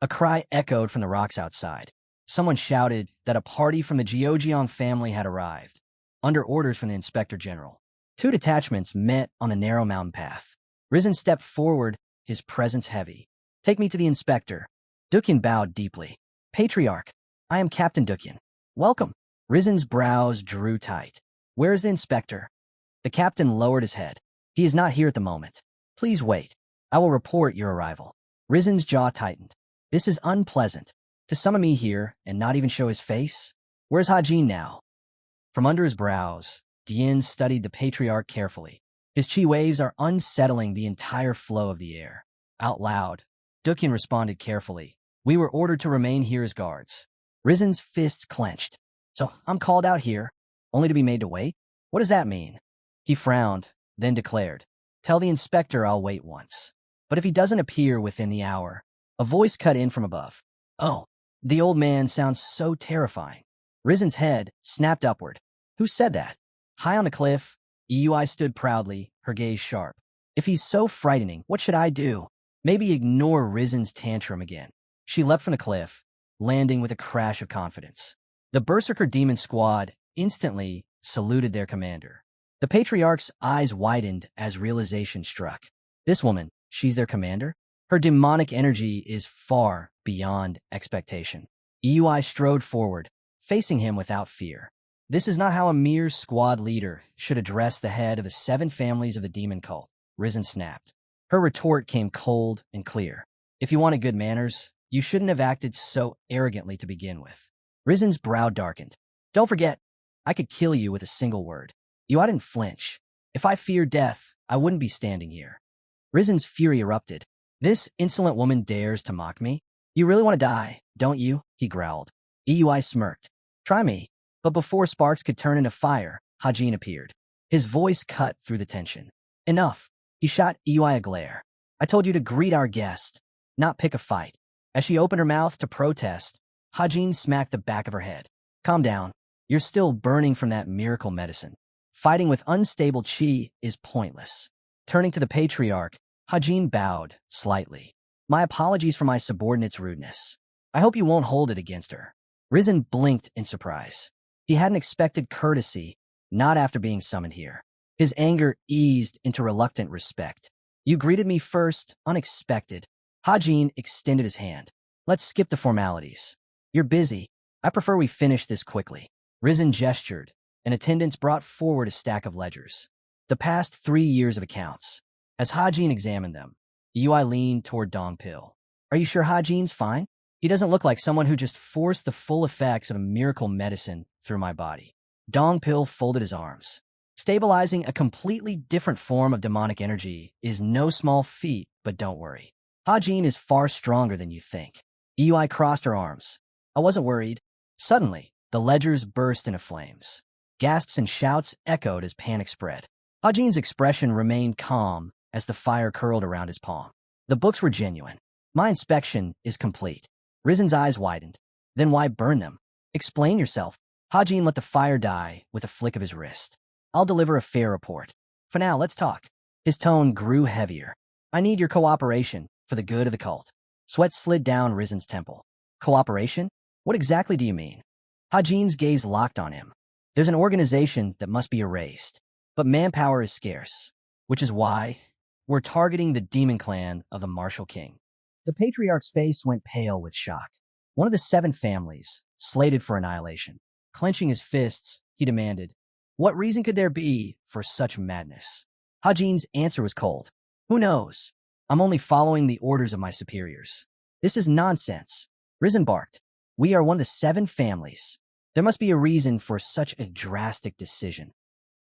A cry echoed from the rocks outside. Someone shouted that a party from the Gio family had arrived, under orders from the Inspector General. 2 detachments met on the narrow mountain path. Risen stepped forward, his presence heavy. Take me to the inspector. Dukyan bowed deeply. Patriarch, I am Captain Dukyan. Welcome. Risen's brows drew tight. Where is the inspector? The captain lowered his head. He is not here at the moment. Please wait. I will report your arrival. Risen's jaw tightened. This is unpleasant. To summon me here and not even show his face? Where's Hajin now? From under his brows, Dian studied the patriarch carefully. His chi waves are unsettling the entire flow of the air. Out loud, Dukyan responded carefully. We were ordered to remain here as guards. Risen's fists clenched. So I'm called out here, only to be made to wait? What does that mean? He frowned, then declared. Tell the inspector I'll wait once. But if he doesn't appear within the hour, a voice cut in from above. Oh, the old man sounds so terrifying. Risen's head snapped upward. Who said that? High on the cliff, Yui stood proudly, her gaze sharp. If he's so frightening, what should I do? Maybe ignore Risen's tantrum again. She leapt from the cliff, landing with a crash of confidence. The Berserker Demon Squad instantly saluted their commander. The Patriarch's eyes widened as realization struck. This woman, she's their commander? Her demonic energy is far beyond expectation. Yui strode forward, facing him without fear. This is not how a mere squad leader should address the head of the 7 families of the demon cult, Risen snapped. Her retort came cold and clear. If you wanted good manners, you shouldn't have acted so arrogantly to begin with. Risen's brow darkened. Don't forget, I could kill you with a single word. Yui didn't flinch. If I feared death, I wouldn't be standing here. Risen's fury erupted. This insolent woman dares to mock me? You really want to die, don't you? He growled. Yui smirked. Try me. But before sparks could turn into fire, Hajin appeared. His voice cut through the tension. Enough. He shot Yui a glare. I told you to greet our guest, not pick a fight. As she opened her mouth to protest, Hajin smacked the back of her head. Calm down. You're still burning from that miracle medicine. Fighting with unstable chi is pointless. Turning to the patriarch, Hajin bowed slightly. My apologies for my subordinate's rudeness. I hope you won't hold it against her. Risen blinked in surprise. He hadn't expected courtesy, not after being summoned here. His anger eased into reluctant respect. You greeted me first, unexpected. Hajin extended his hand. Let's skip the formalities. You're busy. I prefer we finish this quickly. Risen gestured, and attendants brought forward a stack of ledgers. The past 3 years of accounts. As Hajin examined them, Yui leaned toward Dongpil. Are you sure Hajin's fine? He doesn't look like someone who just forced the full effects of a miracle medicine through my body. Dongpil folded his arms. Stabilizing a completely different form of demonic energy is no small feat, but don't worry. Hajin is far stronger than you think. Yui crossed her arms. I wasn't worried. Suddenly, the ledgers burst into flames. Gasps and shouts echoed as panic spread. Hajin's expression remained calm as the fire curled around his palm. The books were genuine. My inspection is complete. Risen's eyes widened. Then why burn them? Explain yourself. Hajin let the fire die with a flick of his wrist. I'll deliver a fair report. For now, let's talk. His tone grew heavier. I need your cooperation for the good of the cult. Sweat slid down Risen's temple. Cooperation? What exactly do you mean? Hajin's gaze locked on him. There's an organization that must be erased, but manpower is scarce, which is why we're targeting the demon clan of the Martial King. The patriarch's face went pale with shock. One of the 7 families, slated for annihilation. Clenching his fists, he demanded, what reason could there be for such madness? Hajin's answer was cold. Who knows? I'm only following the orders of my superiors. This is nonsense. Risen barked. We are one of the 7 families. There must be a reason for such a drastic decision.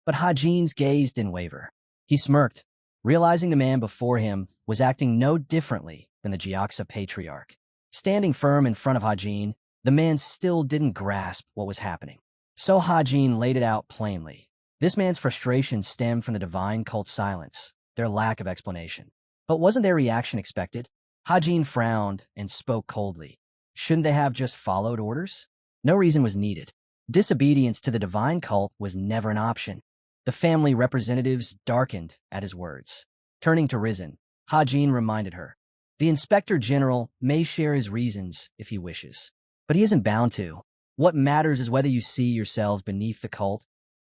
But Hajin's gaze didn't waver. He smirked, realizing the man before him was acting no differently than the Jiaxa patriarch. Standing firm in front of Hajin, the man still didn't grasp what was happening. So Hajin laid it out plainly. This man's frustration stemmed from the divine cult's silence, their lack of explanation. But wasn't their reaction expected? Hajin frowned and spoke coldly. Shouldn't they have just followed orders? No reason was needed. Disobedience to the divine cult was never an option. The family representatives darkened at his words. Turning to Risen, Hajin reminded her, the Inspector General may share his reasons if he wishes, but he isn't bound to. What matters is whether you see yourselves beneath the cult,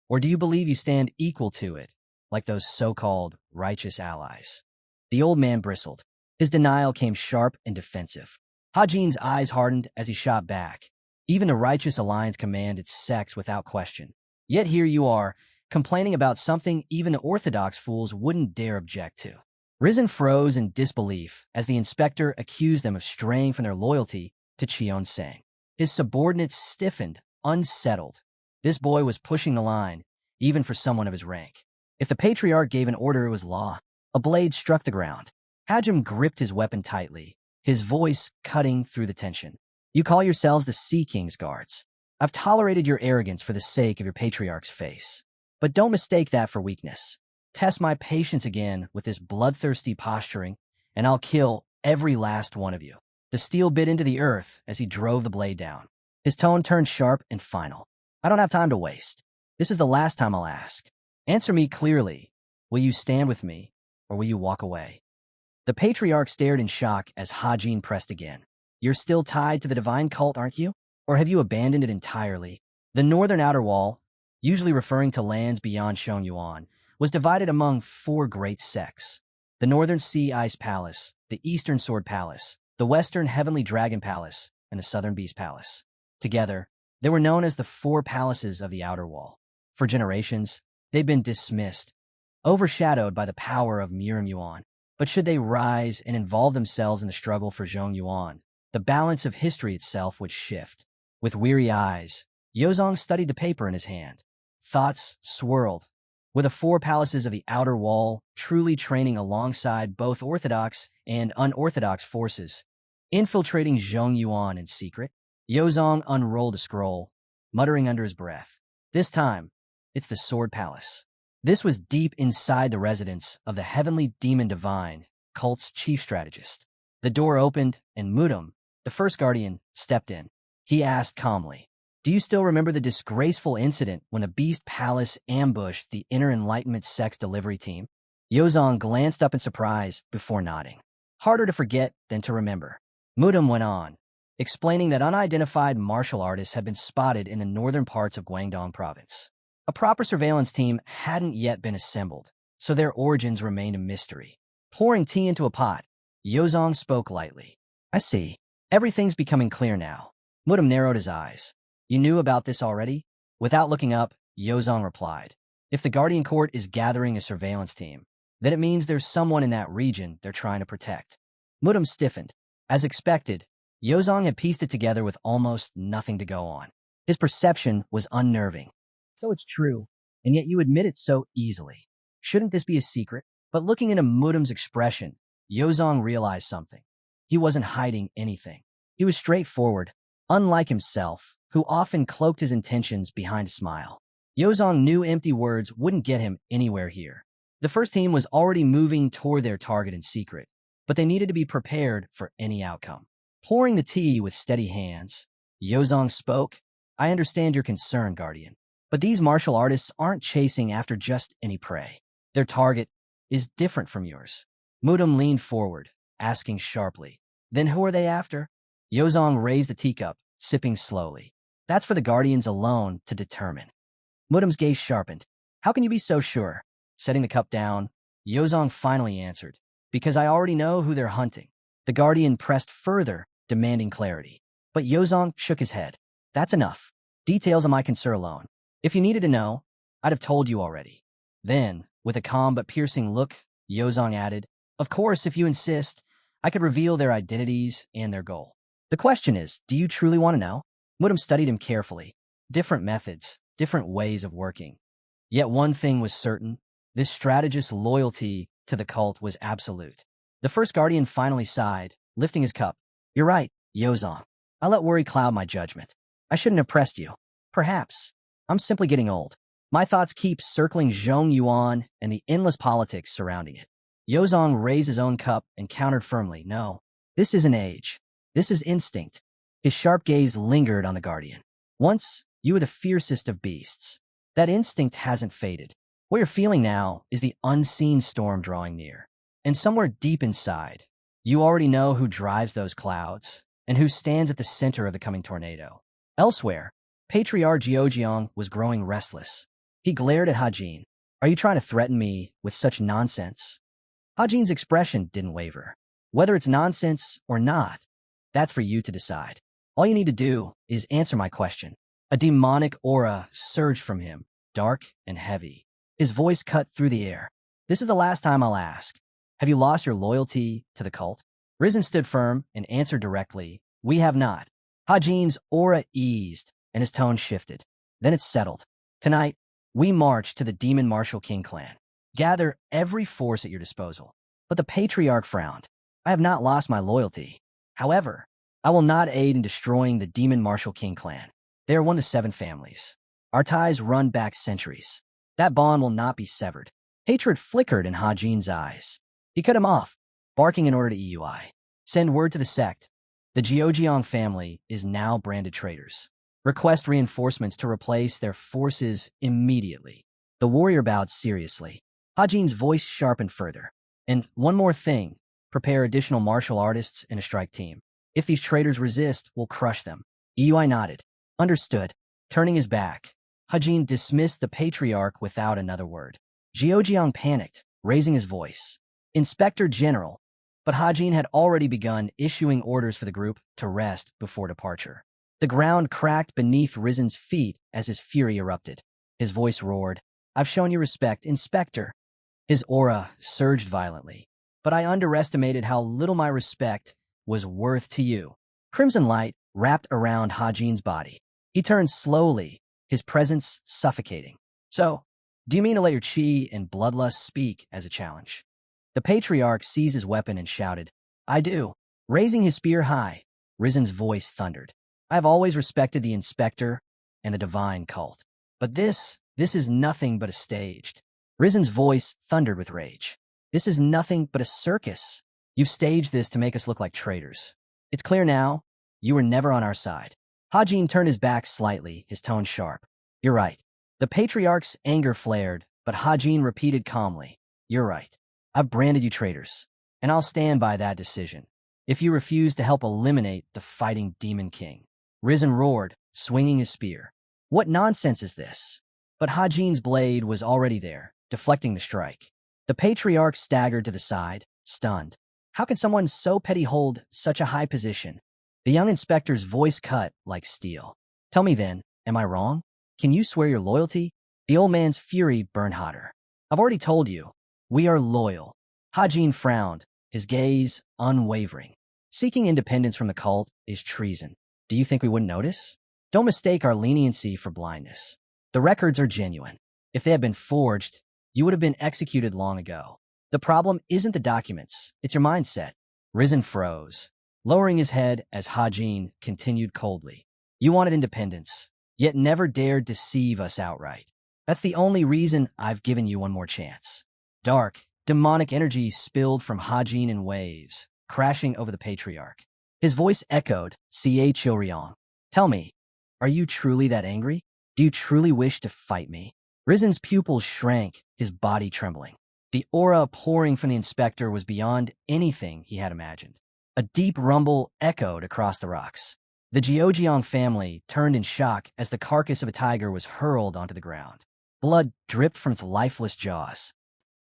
or do you believe you stand equal to it, like those so-called righteous allies? The old man bristled. His denial came sharp and defensive. Hajin's eyes hardened as he shot back. Even the Righteous Alliance command its sex without question. Yet here you are, complaining about something even the orthodox fools wouldn't dare object to. Risen froze in disbelief as the inspector accused them of straying from their loyalty to Cheon-sang. His subordinates stiffened, unsettled. This boy was pushing the line, even for someone of his rank. If the patriarch gave an order, it was law. A blade struck the ground. Hajim gripped his weapon tightly, his voice cutting through the tension. You call yourselves the Sea King's guards. I've tolerated your arrogance for the sake of your patriarch's face. But don't mistake that for weakness. Test my patience again with this bloodthirsty posturing, and I'll kill every last one of you. The steel bit into the earth as he drove the blade down. His tone turned sharp and final. I don't have time to waste. This is the last time I'll ask. Answer me clearly. Will you stand with me, or will you walk away? The patriarch stared in shock as Hajin pressed again. You're still tied to the divine cult, aren't you? Or have you abandoned it entirely? The northern outer wall, usually referring to lands beyond Shongyuan, was divided among 4 great sects. The northern Sea Ice Palace, the eastern Sword Palace, the western Heavenly Dragon Palace, and the southern Beast Palace. Together, they were known as the 4 palaces of the outer wall. For generations, they've been dismissed, overshadowed by the power of Yuan. But should they rise and involve themselves in the struggle for Zhongyuan, the balance of history itself would shift. With weary eyes, Yozong studied the paper in his hand. Thoughts swirled. Were the 4 palaces of the outer wall truly training alongside both orthodox and unorthodox forces, infiltrating Zhongyuan in secret? Yozong unrolled a scroll, muttering under his breath. This time, it's the Sword Palace. This was deep inside the residence of the Heavenly Demon Divine, cult's chief strategist. The door opened, and Mudum, the first guardian, stepped in. He asked calmly, do you still remember the disgraceful incident when the Beast Palace ambushed the Inner Enlightenment Sex delivery team? Yozong glanced up in surprise before nodding. Harder to forget than to remember. Mudum went on, explaining that unidentified martial artists had been spotted in the northern parts of Guangdong province. A proper surveillance team hadn't yet been assembled, so their origins remained a mystery. Pouring tea into a pot, Yozong spoke lightly. I see. Everything's becoming clear now. Mudum narrowed his eyes. You knew about this already? Without looking up, Yozong replied. If the Guardian Court is gathering a surveillance team, then it means there's someone in that region they're trying to protect. Mudum stiffened. As expected, Yozong had pieced it together with almost nothing to go on. His perception was unnerving. So it's true, and yet you admit it so easily. Shouldn't this be a secret? But looking into Mudum's expression, Yozong realized something. He wasn't hiding anything. He was straightforward, unlike himself, who often cloaked his intentions behind a smile. Yozong knew empty words wouldn't get him anywhere here. The first team was already moving toward their target in secret, but they needed to be prepared for any outcome. Pouring the tea with steady hands, Yozong spoke, I understand your concern, Guardian. But these martial artists aren't chasing after just any prey. Their target is different from yours. Mudum leaned forward, asking sharply, Then who are they after? Yozong raised the teacup, sipping slowly. That's for the Guardians alone to determine. Mudum's gaze sharpened. How can you be so sure? Setting the cup down, Yozong finally answered, Because I already know who they're hunting. The Guardian pressed further, demanding clarity. But Yozong shook his head. That's enough. Details of my concern alone. If you needed to know, I'd have told you already. Then, with a calm but piercing look, Yozong added, Of course, if you insist, I could reveal their identities and their goal. The question is, do you truly want to know? Mudum studied him carefully. Different methods, different ways of working. Yet one thing was certain, this strategist's loyalty to the cult was absolute. The first guardian finally sighed, lifting his cup. You're right, Yozong. I let worry cloud my judgment. I shouldn't have pressed you. Perhaps. I'm simply getting old. My thoughts keep circling Zhong Yuan and the endless politics surrounding it. Yozong raised his own cup and countered firmly, no, this isn't age. This is instinct. His sharp gaze lingered on the guardian. Once, you were the fiercest of beasts. That instinct hasn't faded. What you're feeling now is the unseen storm drawing near. And somewhere deep inside, you already know who drives those clouds and who stands at the center of the coming tornado. Elsewhere, Patriarch Jiang was growing restless. He glared at Hajin. Are you trying to threaten me with such nonsense? Hajin's expression didn't waver. Whether it's nonsense or not, that's for you to decide. All you need to do is answer my question. A demonic aura surged from him, dark and heavy. His voice cut through the air. This is the last time I'll ask. Have you lost your loyalty to the cult? Risen stood firm and answered directly, we have not. Hajin's aura eased and his tone shifted. Then it settled. Tonight, we march to the Demon Martial King clan. Gather every force at your disposal. But the Patriarch frowned. I have not lost my loyalty. However, I will not aid in destroying the Demon Martial King clan. They are one of 7 families. Our ties run back centuries. That bond will not be severed. Hatred flickered in Hajin's eyes. He cut him off, barking an order to EUI. Send word to the sect. The Jiang family is now branded traitors. Request reinforcements to replace their forces immediately. The warrior bowed seriously. Hajin's voice sharpened further. And one more thing, prepare additional martial artists and a strike team. If these traitors resist, we'll crush them. EUI nodded. Understood. Turning his back, Hajin dismissed the Patriarch without another word. Jiang panicked, raising his voice. Inspector General. But Hajin had already begun issuing orders for the group to rest before departure. The ground cracked beneath Risen's feet as his fury erupted. His voice roared, I've shown you respect, Inspector. His aura surged violently. But I underestimated how little my respect was worth to you. Crimson light wrapped around Hajin's body. He turned slowly, his presence suffocating. So, do you mean to let your chi and bloodlust speak as a challenge? The Patriarch seized his weapon and shouted, I do. Raising his spear high, Risen's voice thundered. I have always respected the Inspector and the divine cult. But this is nothing but a staged. Risen's voice thundered with rage. This is nothing but a circus. You've staged this to make us look like traitors. It's clear now, you were never on our side. Hajin turned his back slightly, his tone sharp. You're right. The Patriarch's anger flared, but Hajin repeated calmly. You're right. I've branded you traitors, and I'll stand by that decision. If you refuse to help eliminate the fighting Demon King. Risen roared, swinging his spear. What nonsense is this? But Hajin's blade was already there, deflecting the strike. The Patriarch staggered to the side, stunned. How can someone so petty hold such a high position? The young inspector's voice cut like steel. Tell me then, am I wrong? Can you swear your loyalty? The old man's fury burned hotter. I've already told you. We are loyal. Hajin frowned, his gaze unwavering. Seeking independence from the cult is treason. Do you think we wouldn't notice? Don't mistake our leniency for blindness. The records are genuine. If they had been forged, you would have been executed long ago. The problem isn't the documents, it's your mindset. Risen froze, lowering his head as Hajin continued coldly. You wanted independence, yet never dared deceive us outright. That's the only reason I've given you one more chance. Dark, demonic energy spilled from Hajin in waves, crashing over the Patriarch. His voice echoed, Chilryong. Tell me, are you truly that angry? Do you truly wish to fight me? Risen's pupils shrank, his body trembling. The aura pouring from the inspector was beyond anything he had imagined. A deep rumble echoed across the rocks. The Jiang family turned in shock as the carcass of a tiger was hurled onto the ground. Blood dripped from its lifeless jaws.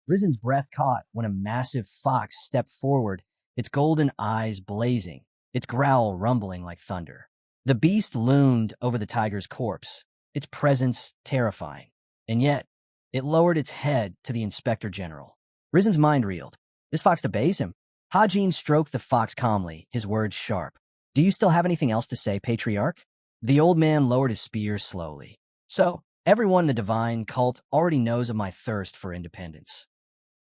Risen's breath caught when a massive fox stepped forward, its golden eyes blazing, its growl rumbling like thunder. The beast loomed over the tiger's corpse, its presence terrifying. And yet, it lowered its head to the Inspector General. Risen's mind reeled. This fox obeys him. Hajin stroked the fox calmly, his words sharp. Do you still have anything else to say, Patriarch? The old man lowered his spear slowly. So, everyone in the divine cult already knows of my thirst for independence.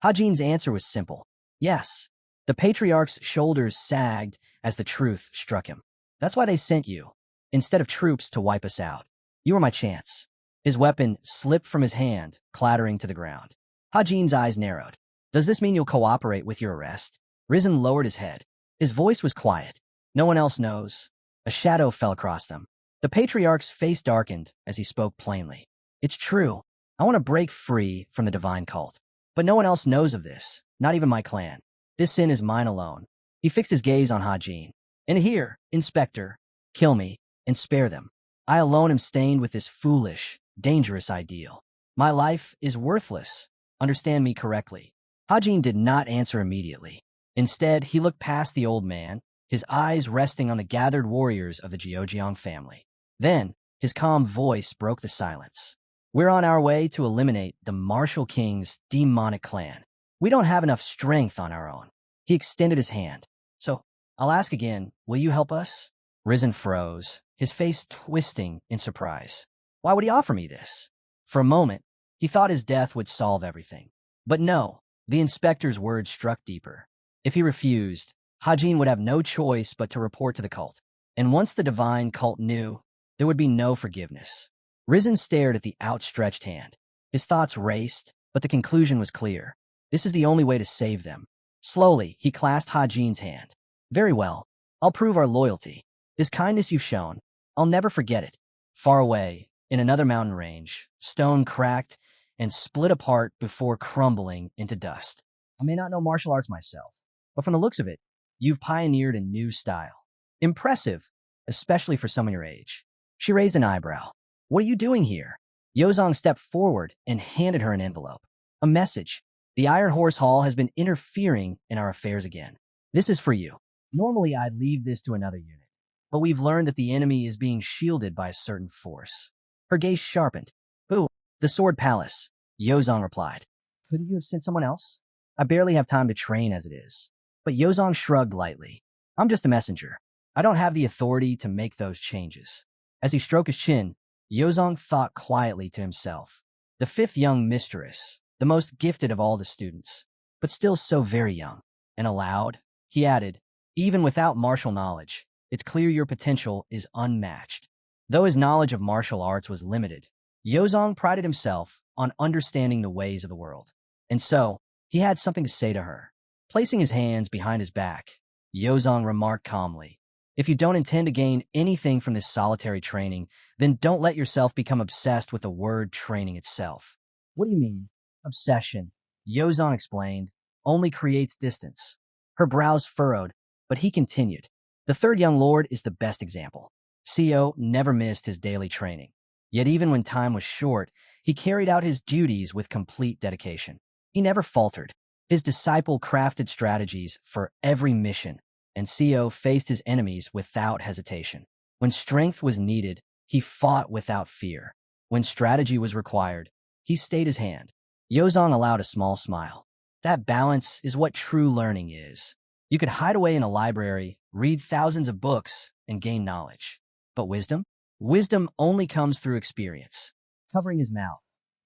Hajin's answer was simple. Yes. The Patriarch's shoulders sagged as the truth struck him. That's why they sent you, instead of troops to wipe us out. You were my chance. His weapon slipped from his hand, clattering to the ground. Hajin's eyes narrowed. Does this mean you'll cooperate with your arrest? Risen lowered his head. His voice was quiet. No one else knows. A shadow fell across them. The patriarch's face darkened as he spoke plainly. It's true. I want to break free from the divine cult. But no one else knows of this, not even my clan. This sin is mine alone. He fixed his gaze on Hajin. And here, Inspector, kill me and spare them. I alone am stained with this foolish, dangerous ideal. My life is worthless. Understand me correctly. Hajin did not answer immediately. Instead, he looked past the old man, his eyes resting on the gathered warriors of the Giojiang family. Then, his calm voice broke the silence. We're on our way to eliminate the Martial King's demonic clan. We don't have enough strength on our own. He extended his hand. So, I'll ask again, will you help us? Risen froze, his face twisting in surprise. Why would he offer me this? For a moment, he thought his death would solve everything. But no, the inspector's words struck deeper. If he refused, Hajin would have no choice but to report to the cult. And once the divine cult knew, there would be no forgiveness. Risen stared at the outstretched hand. His thoughts raced, but the conclusion was clear. This is the only way to save them. Slowly, he clasped Hajin's hand. Very well. I'll prove our loyalty. This kindness you've shown, I'll never forget it. Far away, in another mountain range, stone cracked and split apart before crumbling into dust. I may not know martial arts myself, but from the looks of it, you've pioneered a new style. Impressive, especially for someone your age. She raised an eyebrow. What are you doing here? Yozong stepped forward and handed her an envelope. A message. The Iron Horse Hall has been interfering in our affairs again. This is for you. Normally, I'd leave this to another unit, but we've learned that the enemy is being shielded by a certain force. Her gaze sharpened. Who? The Sword Palace. Yozong replied. Couldn't you have sent someone else? I barely have time to train as it is. But Yozong shrugged lightly. I'm just a messenger. I don't have the authority to make those changes. As he stroked his chin, Yozong thought quietly to himself. The fifth young mistress, the most gifted of all the students, but still so very young. And aloud, he added, even without martial knowledge, it's clear your potential is unmatched. Though his knowledge of martial arts was limited, Yozong prided himself on understanding the ways of the world. And so, he had something to say to her. Placing his hands behind his back, Yozong remarked calmly, if you don't intend to gain anything from this solitary training, then don't let yourself become obsessed with the word training itself. What do you mean? Obsession, Yozong explained, only creates distance. Her brows furrowed, but he continued. The third young lord is the best example. Co never missed his daily training. Yet even when time was short, he carried out his duties with complete dedication. He never faltered. His disciple crafted strategies for every mission, and Co faced his enemies without hesitation. When strength was needed, he fought without fear. When strategy was required, he stayed his hand. Yozong allowed a small smile. That balance is what true learning is. You could hide away in a library, read thousands of books, and gain knowledge. But wisdom? Wisdom only comes through experience. Covering his mouth,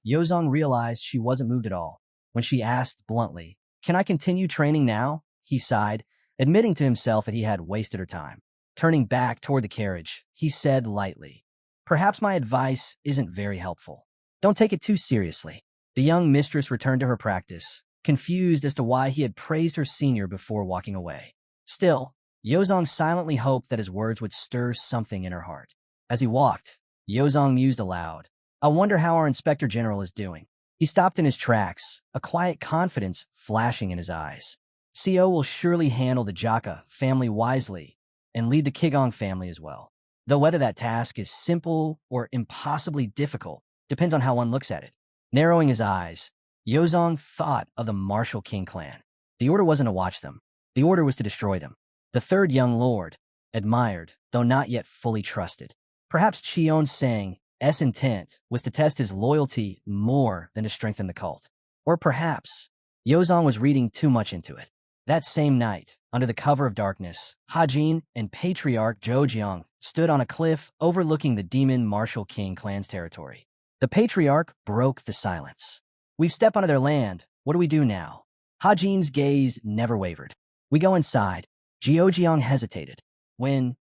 Yozong realized she wasn't moved at all. When she asked bluntly, can I continue training now? He sighed, admitting to himself that he had wasted her time. Turning back toward the carriage, he said lightly, perhaps my advice isn't very helpful. Don't take it too seriously. The young mistress returned to her practice, confused as to why he had praised her senior before walking away. Still, Yozong silently hoped that his words would stir something in her heart. As he walked, Yozong mused aloud, I wonder how our Inspector General is doing. He stopped in his tracks, a quiet confidence flashing in his eyes. Co will surely handle the Jaka family wisely and lead the Kigong family as well. Though whether that task is simple or impossibly difficult depends on how one looks at it. Narrowing his eyes, Yozong thought of the Martial King clan. The order wasn't to watch them. The order was to destroy them. The third young lord, admired, though not yet fully trusted. Perhaps Cheon Sang's intent was to test his loyalty more than to strengthen the cult. Or perhaps Yozong was reading too much into it. That same night, under the cover of darkness, Hajin and Patriarch Zhoujiang stood on a cliff overlooking the demon Martial King clan's territory. The Patriarch broke the silence. We've stepped onto their land. What do we do now? Hajin's gaze never wavered. We go inside. Zhoujiang hesitated. When?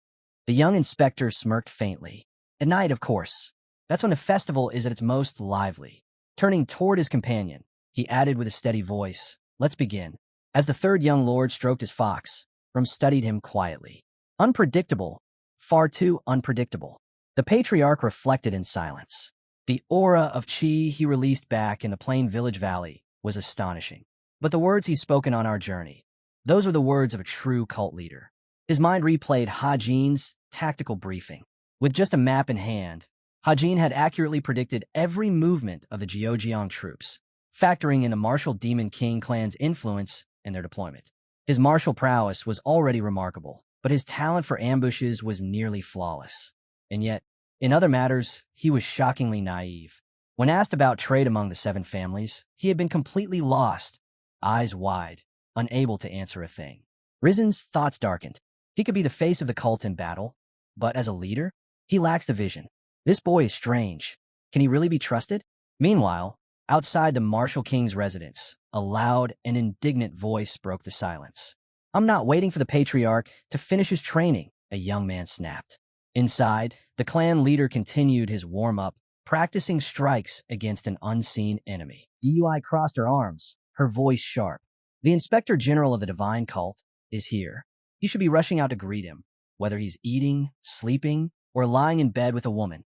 The young inspector smirked faintly. At night, of course. That's when the festival is at its most lively. Turning toward his companion, he added with a steady voice, "Let's begin." As the third young lord stroked his fox, Rum studied him quietly. Unpredictable, far too unpredictable. The patriarch reflected in silence. The aura of chi he released back in the plain village valley was astonishing. But the words he's spoken on our journey, those were the words of a true cult leader. His mind replayed Hajin's tactical briefing. With just a map in hand, Hajin had accurately predicted every movement of the Jiao troops, factoring in the martial Demon King clan's influence in their deployment. His martial prowess was already remarkable, but his talent for ambushes was nearly flawless. And yet, in other matters, he was shockingly naive. When asked about trade among the 7 families, he had been completely lost, eyes wide, unable to answer a thing. Rizen's thoughts darkened. He could be the face of the cult in battle, but as a leader, he lacks the vision. This boy is strange. Can he really be trusted? Meanwhile, outside the Martial King's residence, a loud and indignant voice broke the silence. "I'm not waiting for the patriarch to finish his training," a young man snapped. Inside, the clan leader continued his warm-up, practicing strikes against an unseen enemy. Yui crossed her arms, her voice sharp. "The Inspector General of the Divine Cult is here. You should be rushing out to greet him, whether he's eating, sleeping, or lying in bed with a woman."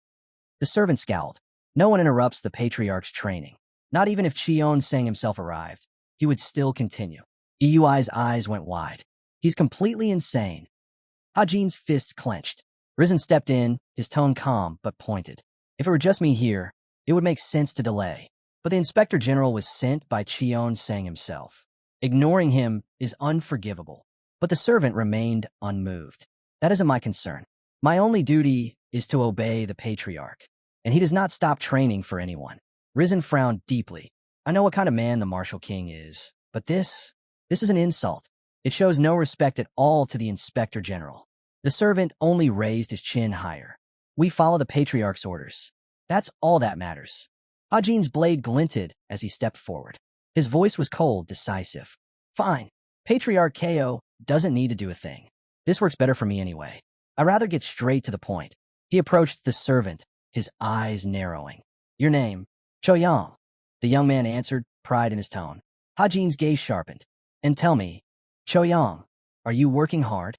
The servant scowled. No one interrupts the patriarch's training. Not even if Cheon Sang himself arrived, he would still continue. Yui's eyes went wide. He's completely insane. Hajin's fists clenched. Risen stepped in, his tone calm but pointed. "If it were just me here, it would make sense to delay." But the Inspector General was sent by Cheon Sang himself. Ignoring him is unforgivable. But the servant remained unmoved. "That isn't my concern. My only duty is to obey the patriarch, and he does not stop training for anyone." Risen frowned deeply. "I know what kind of man the Martial King is, but this is an insult. It shows no respect at all to the Inspector General." The servant only raised his chin higher. "We follow the patriarch's orders. That's all that matters." Hajin's blade glinted as he stepped forward. His voice was cold, decisive. "Fine. Patriarch KO doesn't need to do a thing. This works better for me anyway. I'd rather get straight to the point." He approached the servant, his eyes narrowing. "Your name?" "Choyang." The young man answered, pride in his tone. Hajin's gaze sharpened. "And tell me, Choyang, are you working hard?"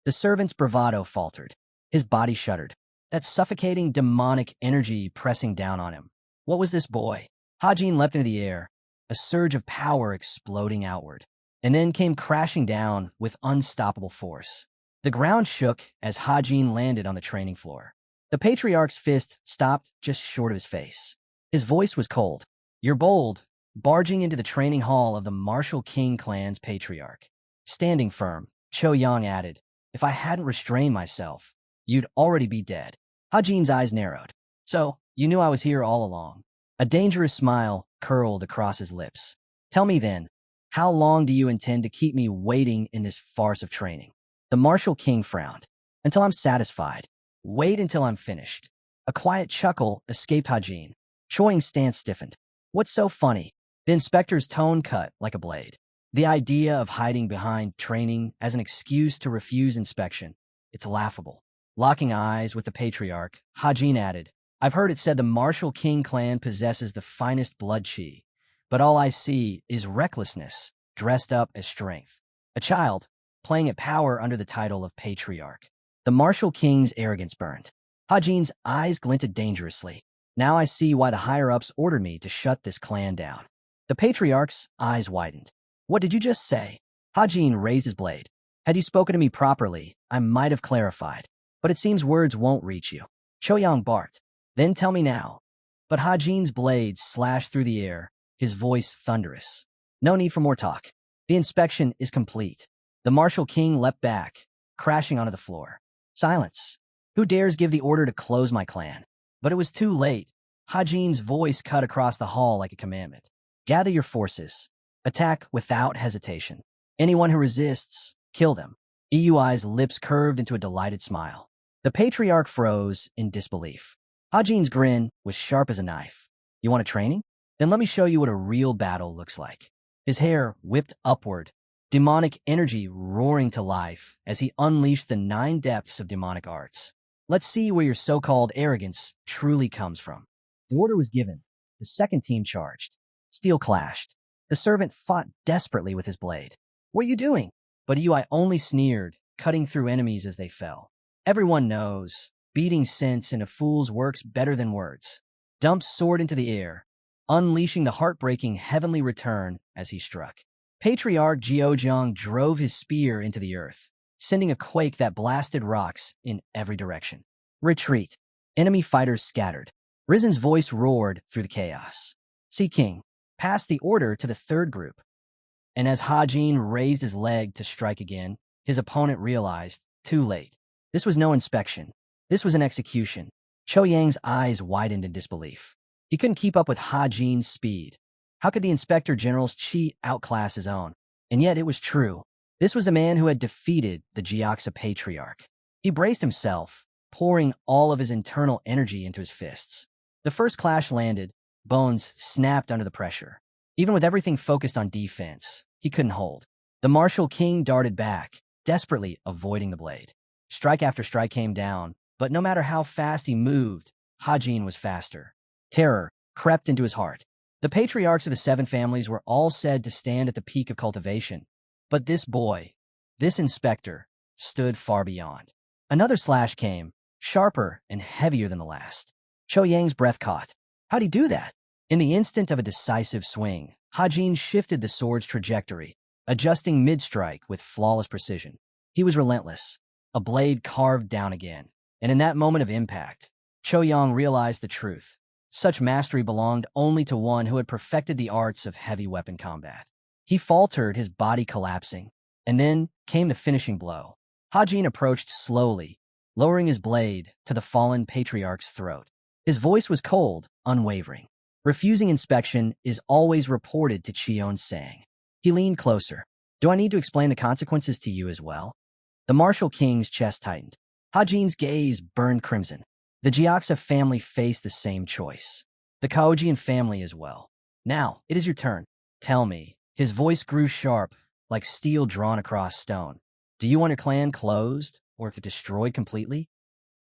The servant's bravado faltered. His body shuddered. That suffocating demonic energy pressing down on him. What was this boy? Hajin leapt into the air, a surge of power exploding outward, and then came crashing down with unstoppable force. The ground shook as Hajin landed on the training floor. The patriarch's fist stopped just short of his face. His voice was cold. "You're bold," barging into the training hall of the Martial King clan's patriarch. Standing firm, Cho Yang added, "If I hadn't restrained myself, you'd already be dead." Hajin's eyes narrowed. "So, you knew I was here all along." A dangerous smile curled across his lips. "Tell me then, how long do you intend to keep me waiting in this farce of training?" The Martial King frowned. "Until I'm satisfied. Wait until I'm finished." A quiet chuckle escaped Hajin. Choy's stance stiffened. "What's so funny?" The inspector's tone cut like a blade. "The idea of hiding behind training as an excuse to refuse inspection. It's laughable." Locking eyes with the patriarch, Hajin added, "I've heard it said the Martial King clan possesses the finest blood chi, but all I see is recklessness dressed up as strength. A child, playing at power under the title of patriarch." The Martial King's arrogance burned. Hajin's eyes glinted dangerously. "Now I see why the higher-ups ordered me to shut this clan down." The patriarch's eyes widened. "What did you just say?" Hajin raised his blade. "Had you spoken to me properly, I might have clarified. But it seems words won't reach you." Choyang barked. "Then tell me now." But Hajin's blade slashed through the air, his voice thunderous. "No need for more talk. The inspection is complete." The Martial King leapt back, crashing onto the floor. "Silence. Who dares give the order to close my clan?" But it was too late. Hajin's voice cut across the hall like a commandment. "Gather your forces. Attack without hesitation. Anyone who resists, kill them." Yui's lips curved into a delighted smile. The patriarch froze in disbelief. Hajin's grin was sharp as a knife. "You want a training? Then let me show you what a real battle looks like." His hair whipped upward, demonic energy roaring to life as he unleashed the 9 depths of demonic arts. Let's see where your so-called arrogance truly comes from. The order was given. The second team charged. Steel clashed. The servant fought desperately with his blade. What are you doing? But I only sneered, cutting through enemies as they fell. Everyone knows, beating sense in a fool's works better than words. Dumped sword into the air, unleashing the heartbreaking heavenly return as he struck. Patriarch Jiojong drove his spear into the earth, sending a quake that blasted rocks in every direction. Retreat. Enemy fighters scattered. Rizen's voice roared through the chaos. Sea King, pass the order to the third group. And as Hajin raised his leg to strike again, his opponent realized, too late. This was no inspection. This was an execution. Cho Yang's eyes widened in disbelief. He couldn't keep up with Hajin's speed. How could the Inspector General's chi outclass his own? And yet it was true. This was the man who had defeated the Jiaxa Patriarch. He braced himself, pouring all of his internal energy into his fists. The first clash landed, bones snapped under the pressure. Even with everything focused on defense, he couldn't hold. The martial king darted back, desperately avoiding the blade. Strike after strike came down, but no matter how fast he moved, Hajin was faster. Terror crept into his heart. The patriarchs of the seven families were all said to stand at the peak of cultivation. But this boy, this inspector, stood far beyond. Another slash came, sharper and heavier than the last. Cho Yang's breath caught. How'd he do that? In the instant of a decisive swing, Hajin shifted the sword's trajectory, adjusting mid-strike with flawless precision. He was relentless. A blade carved down again. And in that moment of impact, Cho Yang realized the truth. Such mastery belonged only to one who had perfected the arts of heavy weapon combat. He faltered, his body collapsing. And then came the finishing blow. Hajin approached slowly, lowering his blade to the fallen patriarch's throat. His voice was cold, unwavering. Refusing inspection is always reported to Cheon Sang. He leaned closer. Do I need to explain the consequences to you as well? The martial king's chest tightened. Hajin's gaze burned crimson. The Jiaxa family faced the same choice. The Kaojian family as well. Now, it is your turn. Tell me. His voice grew sharp, like steel drawn across stone. Do you want your clan closed or destroyed completely?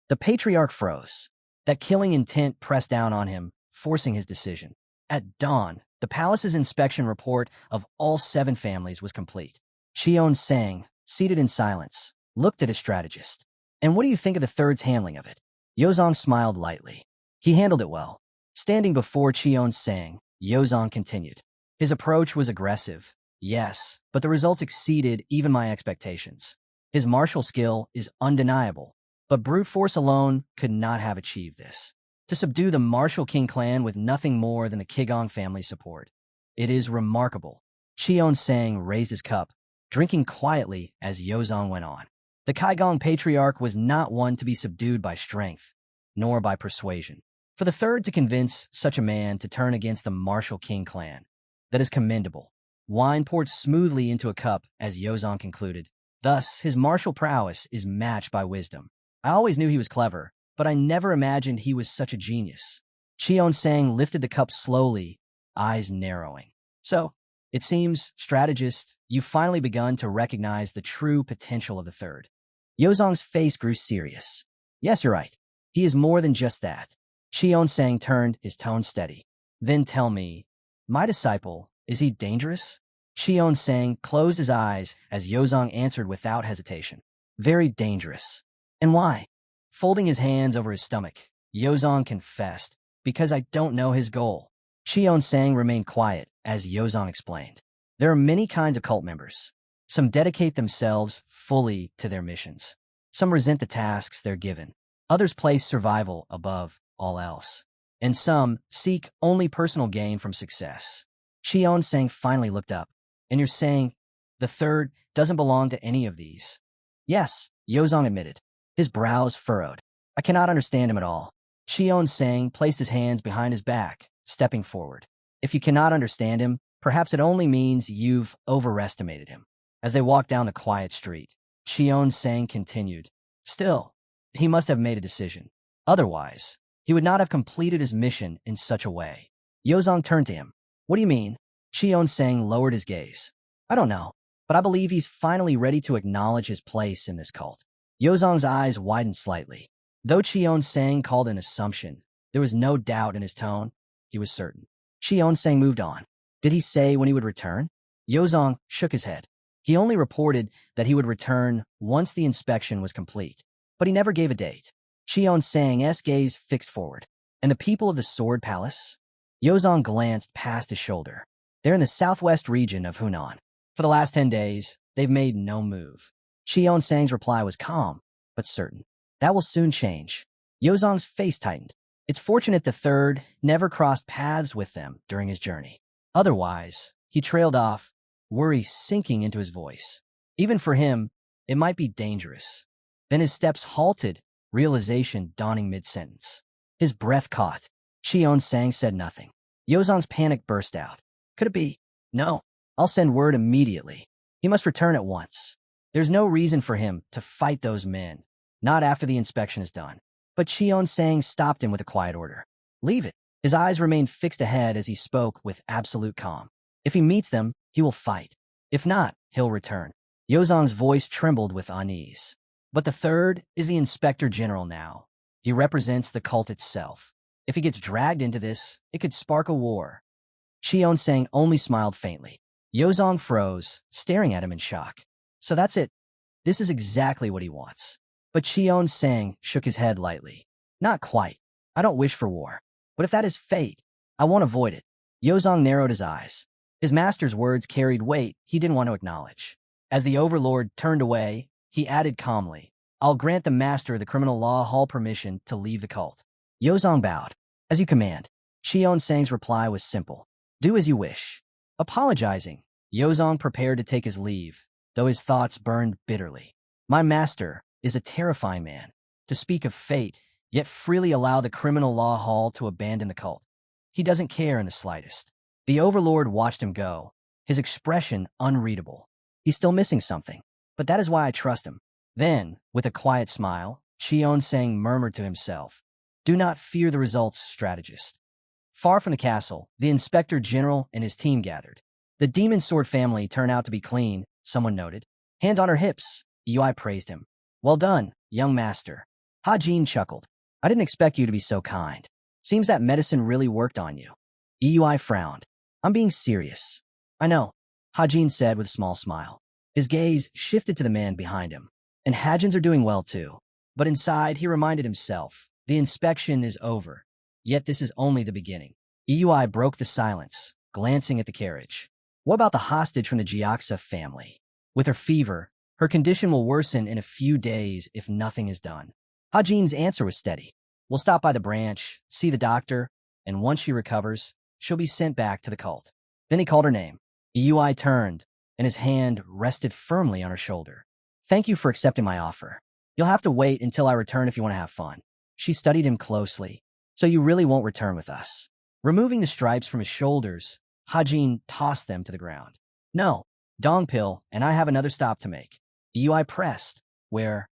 The patriarch froze. That killing intent pressed down on him, forcing his decision. At dawn, the palace's inspection report of all seven families was complete. Cheon Sang, seated in silence, looked at his strategist. And what do you think of the third's handling of it? Yozong smiled lightly. He handled it well. Standing before Cheon Sang, Yozong continued. His approach was aggressive, yes, but the results exceeded even my expectations. His martial skill is undeniable, but brute force alone could not have achieved this. To subdue the martial king clan with nothing more than the Kigong family's support. It is remarkable. Cheon Sang raised his cup, drinking quietly as Yozong went on. The Kaigong patriarch was not one to be subdued by strength, nor by persuasion. For the third to convince such a man to turn against the martial king clan, that is commendable. Wine poured smoothly into a cup as Yozong concluded. Thus, his martial prowess is matched by wisdom. I always knew he was clever, but I never imagined he was such a genius. Cheon Sang lifted the cup slowly, eyes narrowing. So, it seems, strategist, you've finally begun to recognize the true potential of the third. Yozong's face grew serious. Yes, you're right. He is more than just that. Cheon Sang turned, his tone steady. Then tell me, my disciple, is he dangerous? Cheon Sang closed his eyes as Yozong answered without hesitation. Very dangerous. And why? Folding his hands over his stomach, Yozong confessed, because I don't know his goal. Cheon Sang remained quiet as Yozong explained. There are many kinds of cult members. Some dedicate themselves fully to their missions. Some resent the tasks they're given. Others place survival above all else. And some seek only personal gain from success. Cheon Sang finally looked up. And you're saying the third doesn't belong to any of these? Yes, Yozong admitted. His brows furrowed. I cannot understand him at all. Cheon Sang placed his hands behind his back, stepping forward. If you cannot understand him, perhaps it only means you've overestimated him. As they walked down the quiet street, Cheon Sang continued. Still, he must have made a decision. Otherwise, he would not have completed his mission in such a way. Yozong turned to him. What do you mean? Cheon Sang lowered his gaze. I don't know, but I believe he's finally ready to acknowledge his place in this cult. Yozong's eyes widened slightly. Though Cheon Sang called an assumption, there was no doubt in his tone. He was certain. Cheon Sang moved on. Did he say when he would return? Yozong shook his head. He only reported that he would return once the inspection was complete, but he never gave a date. Cheon Sang's gaze fixed forward. And the people of the Sword Palace? Yozong glanced past his shoulder. They're in the southwest region of Hunan. For the last 10 days, they've made no move. Cheon Sang's reply was calm, but certain. That will soon change. Yozong's face tightened. It's fortunate the third never crossed paths with them during his journey. Otherwise, he trailed off, worry sinking into his voice. Even for him, it might be dangerous. Then his steps halted, realization dawning mid-sentence. His breath caught. Cheon Sang said nothing. Yozong's panic burst out. Could it be? No. I'll send word immediately. He must return at once. There's no reason for him to fight those men, not after the inspection is done. But Cheon Sang stopped him with a quiet order. Leave it. His eyes remained fixed ahead as he spoke with absolute calm. If he meets them, he will fight. If not, he'll return. Yozong's voice trembled with unease. But the third is the Inspector General now. He represents the cult itself. If he gets dragged into this, it could spark a war. Cheon Sang only smiled faintly. Yozong froze, staring at him in shock. So that's it. This is exactly what he wants. But Cheon Sang shook his head lightly. Not quite. I don't wish for war. But if that is fate, I won't avoid it. Yozong narrowed his eyes. His master's words carried weight he didn't want to acknowledge. As the overlord turned away, he added calmly, I'll grant the master of the criminal law hall permission to leave the cult. Yozong bowed. As you command. Cheon Sang's reply was simple. Do as you wish. Apologizing, Yozong prepared to take his leave, though his thoughts burned bitterly. My master is a terrifying man. To speak of fate, yet freely allow the criminal law hall to abandon the cult. He doesn't care in the slightest. The overlord watched him go, his expression unreadable. He's still missing something, but that is why I trust him. Then, with a quiet smile, Cheon Sang murmured to himself, Do not fear the results, strategist. Far from the castle, the Inspector General and his team gathered. The Demon Sword family turned out to be clean, someone noted. Hands on her hips, Yui praised him. Well done, young master. Hajin chuckled. I didn't expect you to be so kind. Seems that medicine really worked on you. Yui frowned. I'm being serious. I know, Hajin said with a small smile. His gaze shifted to the man behind him. And Hajins are doing well too. But inside, he reminded himself, the inspection is over. Yet this is only the beginning. Yui broke the silence, glancing at the carriage. What about the hostage from the Jiaksa family? With her fever, her condition will worsen in a few days if nothing is done. Hajin's answer was steady. We'll stop by the branch, see the doctor, and once she recovers, she'll be sent back to the cult. Then he called her name. Yui turned, and his hand rested firmly on her shoulder. Thank you for accepting my offer. You'll have to wait until I return if you want to have fun. She studied him closely. So you really won't return with us. Removing the stripes from his shoulders, Hajin tossed them to the ground. No, Dongpil and I have another stop to make. Yui pressed. Where?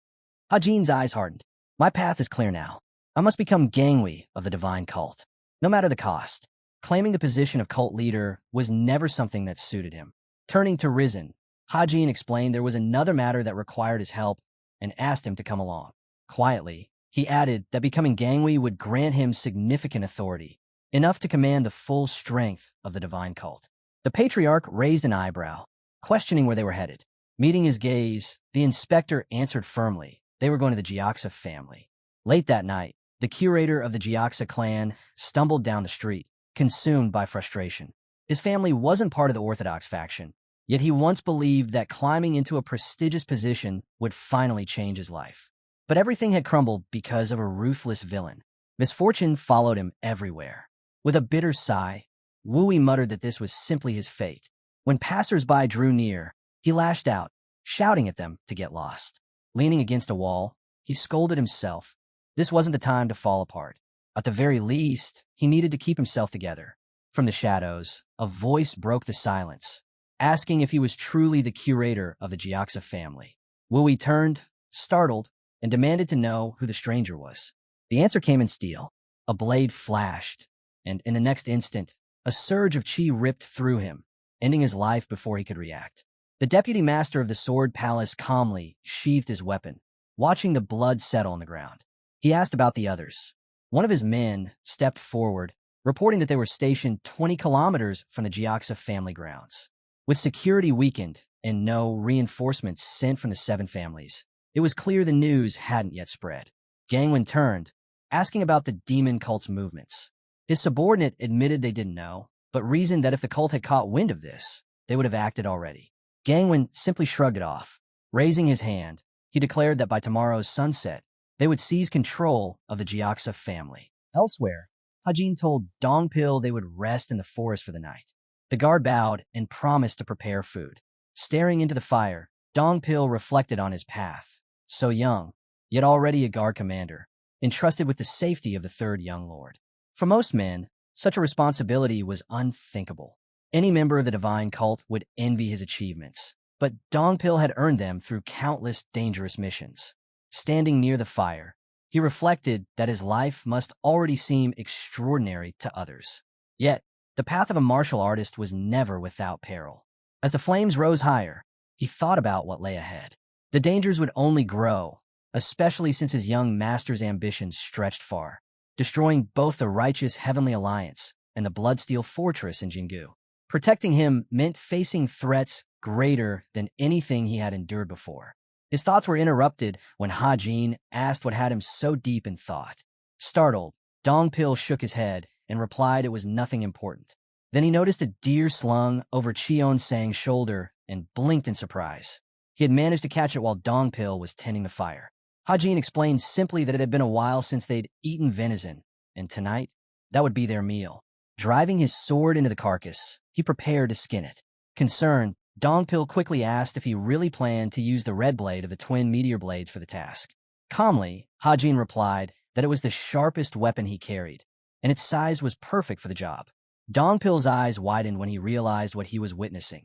Hajin's eyes hardened. My path is clear now. I must become Gangwei of the divine cult. No matter the cost. Claiming the position of cult leader was never something that suited him. Turning to Risen, Hajin explained there was another matter that required his help and asked him to come along. Quietly, he added that becoming Gangwei would grant him significant authority, enough to command the full strength of the divine cult. The patriarch raised an eyebrow, questioning where they were headed. Meeting his gaze, the inspector answered firmly they were going to the Jiaksa family. Late that night, the curator of the Jiaksa clan stumbled down the street, consumed by frustration. His family wasn't part of the Orthodox faction, yet he once believed that climbing into a prestigious position would finally change his life. But everything had crumbled because of a ruthless villain. Misfortune followed him everywhere. With a bitter sigh, Wui muttered that this was simply his fate. When passers-by drew near, he lashed out, shouting at them to get lost. Leaning against a wall, he scolded himself. This wasn't the time to fall apart. At the very least, he needed to keep himself together. From the shadows, a voice broke the silence, asking if he was truly the curator of the Jiaksa family. Wui turned, startled, and demanded to know who the stranger was. The answer came in steel. A blade flashed, and in the next instant, a surge of chi ripped through him, ending his life before he could react. The deputy master of the Sword Palace calmly sheathed his weapon, watching the blood settle on the ground. He asked about the others. One of his men stepped forward, reporting that they were stationed 20 kilometers from the Jiaxa family grounds. With security weakened and no reinforcements sent from the 7 families, it was clear the news hadn't yet spread. Gangwon turned, asking about the demon cult's movements. His subordinate admitted they didn't know, but reasoned that if the cult had caught wind of this, they would have acted already. Gangwon simply shrugged it off. Raising his hand, he declared that by tomorrow's sunset, they would seize control of the Jiaxa family. Elsewhere, Hajin told Dongpil they would rest in the forest for the night. The guard bowed and promised to prepare food. Staring into the fire, Dongpil reflected on his path. So young, yet already a guard commander, entrusted with the safety of the 3rd young lord. For most men, such a responsibility was unthinkable. Any member of the divine cult would envy his achievements, but Dongpil had earned them through countless dangerous missions. Standing near the fire, he reflected that his life must already seem extraordinary to others. Yet, the path of a martial artist was never without peril. As the flames rose higher, he thought about what lay ahead. The dangers would only grow, especially since his young master's ambitions stretched far, destroying both the righteous Heavenly Alliance and the Bloodsteel Fortress in Jingu. Protecting him meant facing threats greater than anything he had endured before. His thoughts were interrupted when Hajin asked what had him so deep in thought. Startled, Dongpil shook his head and replied it was nothing important. Then he noticed a deer slung over Cheon Sang's shoulder and blinked in surprise. He had managed to catch it while Dongpil was tending the fire. Hajin explained simply that it had been a while since they'd eaten venison, and tonight, that would be their meal. Driving his sword into the carcass, he prepared to skin it. Concerned, Dongpil quickly asked if he really planned to use the red blade of the twin meteor blades for the task. Calmly, Hajin replied that it was the sharpest weapon he carried, and its size was perfect for the job. Dongpil's eyes widened when he realized what he was witnessing.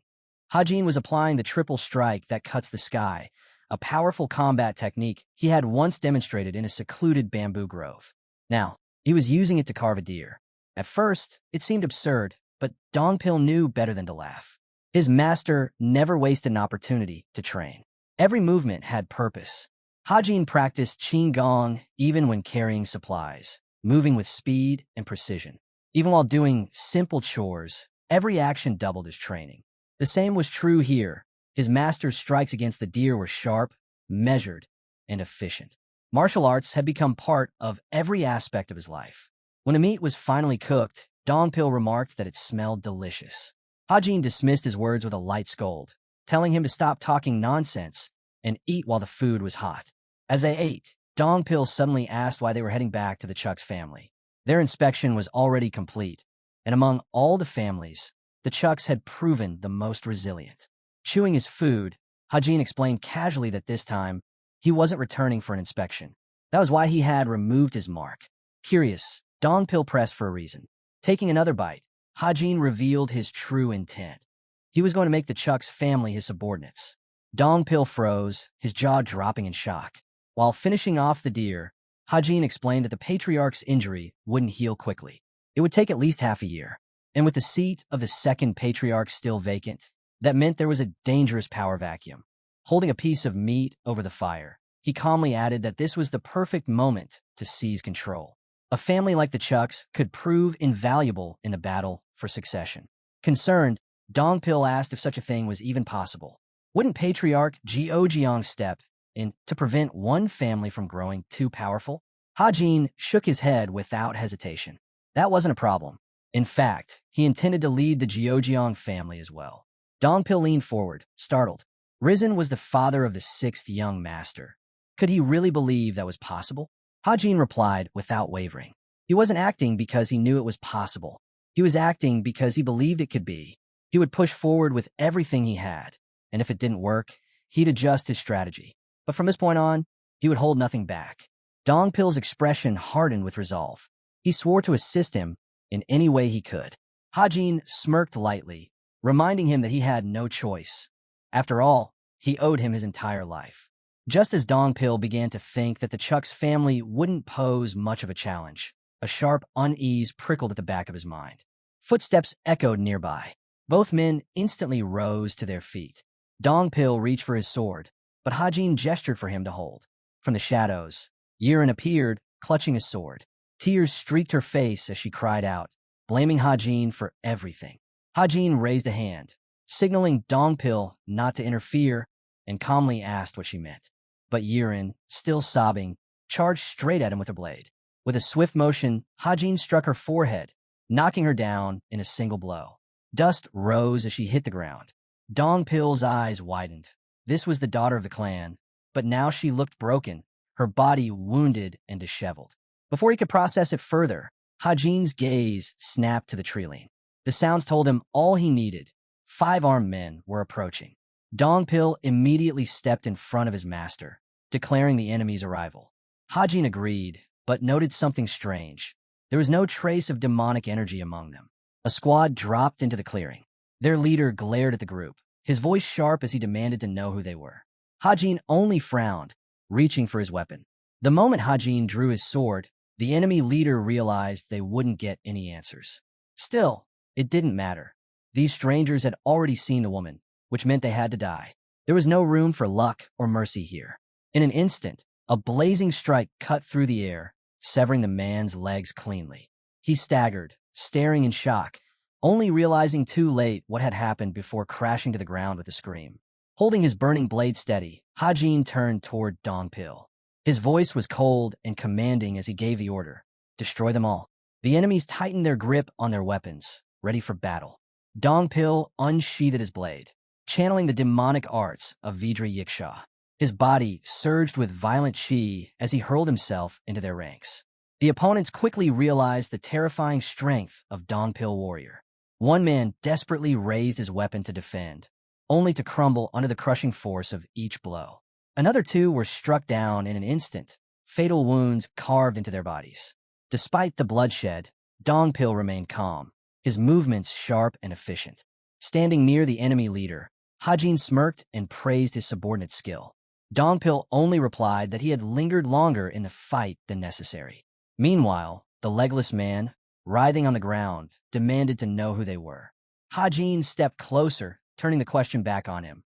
Hajin was applying the triple strike that cuts the sky, a powerful combat technique he had once demonstrated in a secluded bamboo grove. Now, he was using it to carve a deer. At first, it seemed absurd, but Dongpil knew better than to laugh. His master never wasted an opportunity to train. Every movement had purpose. Hajin practiced Qigong even when carrying supplies, moving with speed and precision. Even while doing simple chores, every action doubled his training. The same was true here. His master's strikes against the deer were sharp, measured, and efficient. Martial arts had become part of every aspect of his life. When the meat was finally cooked, Dongpil remarked that it smelled delicious. Hajin dismissed his words with a light scold, telling him to stop talking nonsense and eat while the food was hot. As they ate, Dongpil suddenly asked why they were heading back to the Chuck's family. Their inspection was already complete, and among all the families, the Chucks had proven the most resilient. Chewing his food, Hajin explained casually that this time, he wasn't returning for an inspection. That was why he had removed his mark. Curious, Dongpil pressed for a reason. Taking another bite, Hajin revealed his true intent. He was going to make the Chuck's family his subordinates. Dongpil froze, his jaw dropping in shock. While finishing off the deer, Hajin explained that the patriarch's injury wouldn't heal quickly. It would take at least half a year. And with the seat of the second patriarch still vacant, that meant there was a dangerous power vacuum. Holding a piece of meat over the fire, he calmly added that this was the perfect moment to seize control. A family like the Chucks could prove invaluable in the battle for succession. Concerned, Dongpil asked if such a thing was even possible. Wouldn't Patriarch Gio step in to prevent one family from growing too powerful? Hajin shook his head without hesitation. That wasn't a problem. In fact, he intended to lead the Gio family as well. Dongpil leaned forward, startled. Risen was the father of the 6th young master. Could he really believe that was possible? Hajin replied without wavering. He wasn't acting because he knew it was possible. He was acting because he believed it could be. He would push forward with everything he had, and if it didn't work, he'd adjust his strategy. But from this point on, he would hold nothing back. Dongpil's expression hardened with resolve. He swore to assist him in any way he could. Hajin smirked lightly, reminding him that he had no choice. After all, he owed him his entire life. Just as Dongpil began to think that the Chuck's family wouldn't pose much of a challenge, a sharp unease prickled at the back of his mind. Footsteps echoed nearby. Both men instantly rose to their feet. Dongpil reached for his sword, but Hajin gestured for him to hold. From the shadows, Yirin appeared, clutching a sword. Tears streaked her face as she cried out, blaming Hajin for everything. Hajin raised a hand, signaling Dongpil not to interfere, and calmly asked what she meant. But Yirin, still sobbing, charged straight at him with a blade. With a swift motion, Hajin struck her forehead, knocking her down in a single blow. Dust rose as she hit the ground. Dongpil's eyes widened. This was the daughter of the clan, but now she looked broken, her body wounded and disheveled. Before he could process it further, Hajin's gaze snapped to the treeling. The sounds told him all he needed. 5 armed men were approaching. Dongpil immediately stepped in front of his master, declaring the enemy's arrival. Hajin agreed, but noted something strange. There was no trace of demonic energy among them. A squad dropped into the clearing. Their leader glared at the group, his voice sharp as he demanded to know who they were. Hajin only frowned, reaching for his weapon. The moment Hajin drew his sword, the enemy leader realized they wouldn't get any answers. Still, it didn't matter. These strangers had already seen the woman, which meant they had to die. There was no room for luck or mercy here. In an instant, a blazing strike cut through the air, severing the man's legs cleanly. He staggered, staring in shock, only realizing too late what had happened before crashing to the ground with a scream. Holding his burning blade steady, Hajin turned toward Dongpil. His voice was cold and commanding as he gave the order, "Destroy them all." The enemies tightened their grip on their weapons, ready for battle. Dongpil unsheathed his blade, channeling the demonic arts of Vidra Yiksha. His body surged with violent chi as he hurled himself into their ranks. The opponents quickly realized the terrifying strength of Dongpil warrior. One man desperately raised his weapon to defend, only to crumble under the crushing force of each blow. Another 2 were struck down in an instant, fatal wounds carved into their bodies. Despite the bloodshed, Dongpil remained calm, his movements sharp and efficient. Standing near the enemy leader, Hajin smirked and praised his subordinate's skill. Dongpil only replied that he had lingered longer in the fight than necessary. Meanwhile, the legless man, writhing on the ground, demanded to know who they were. Hajin stepped closer, turning the question back on him,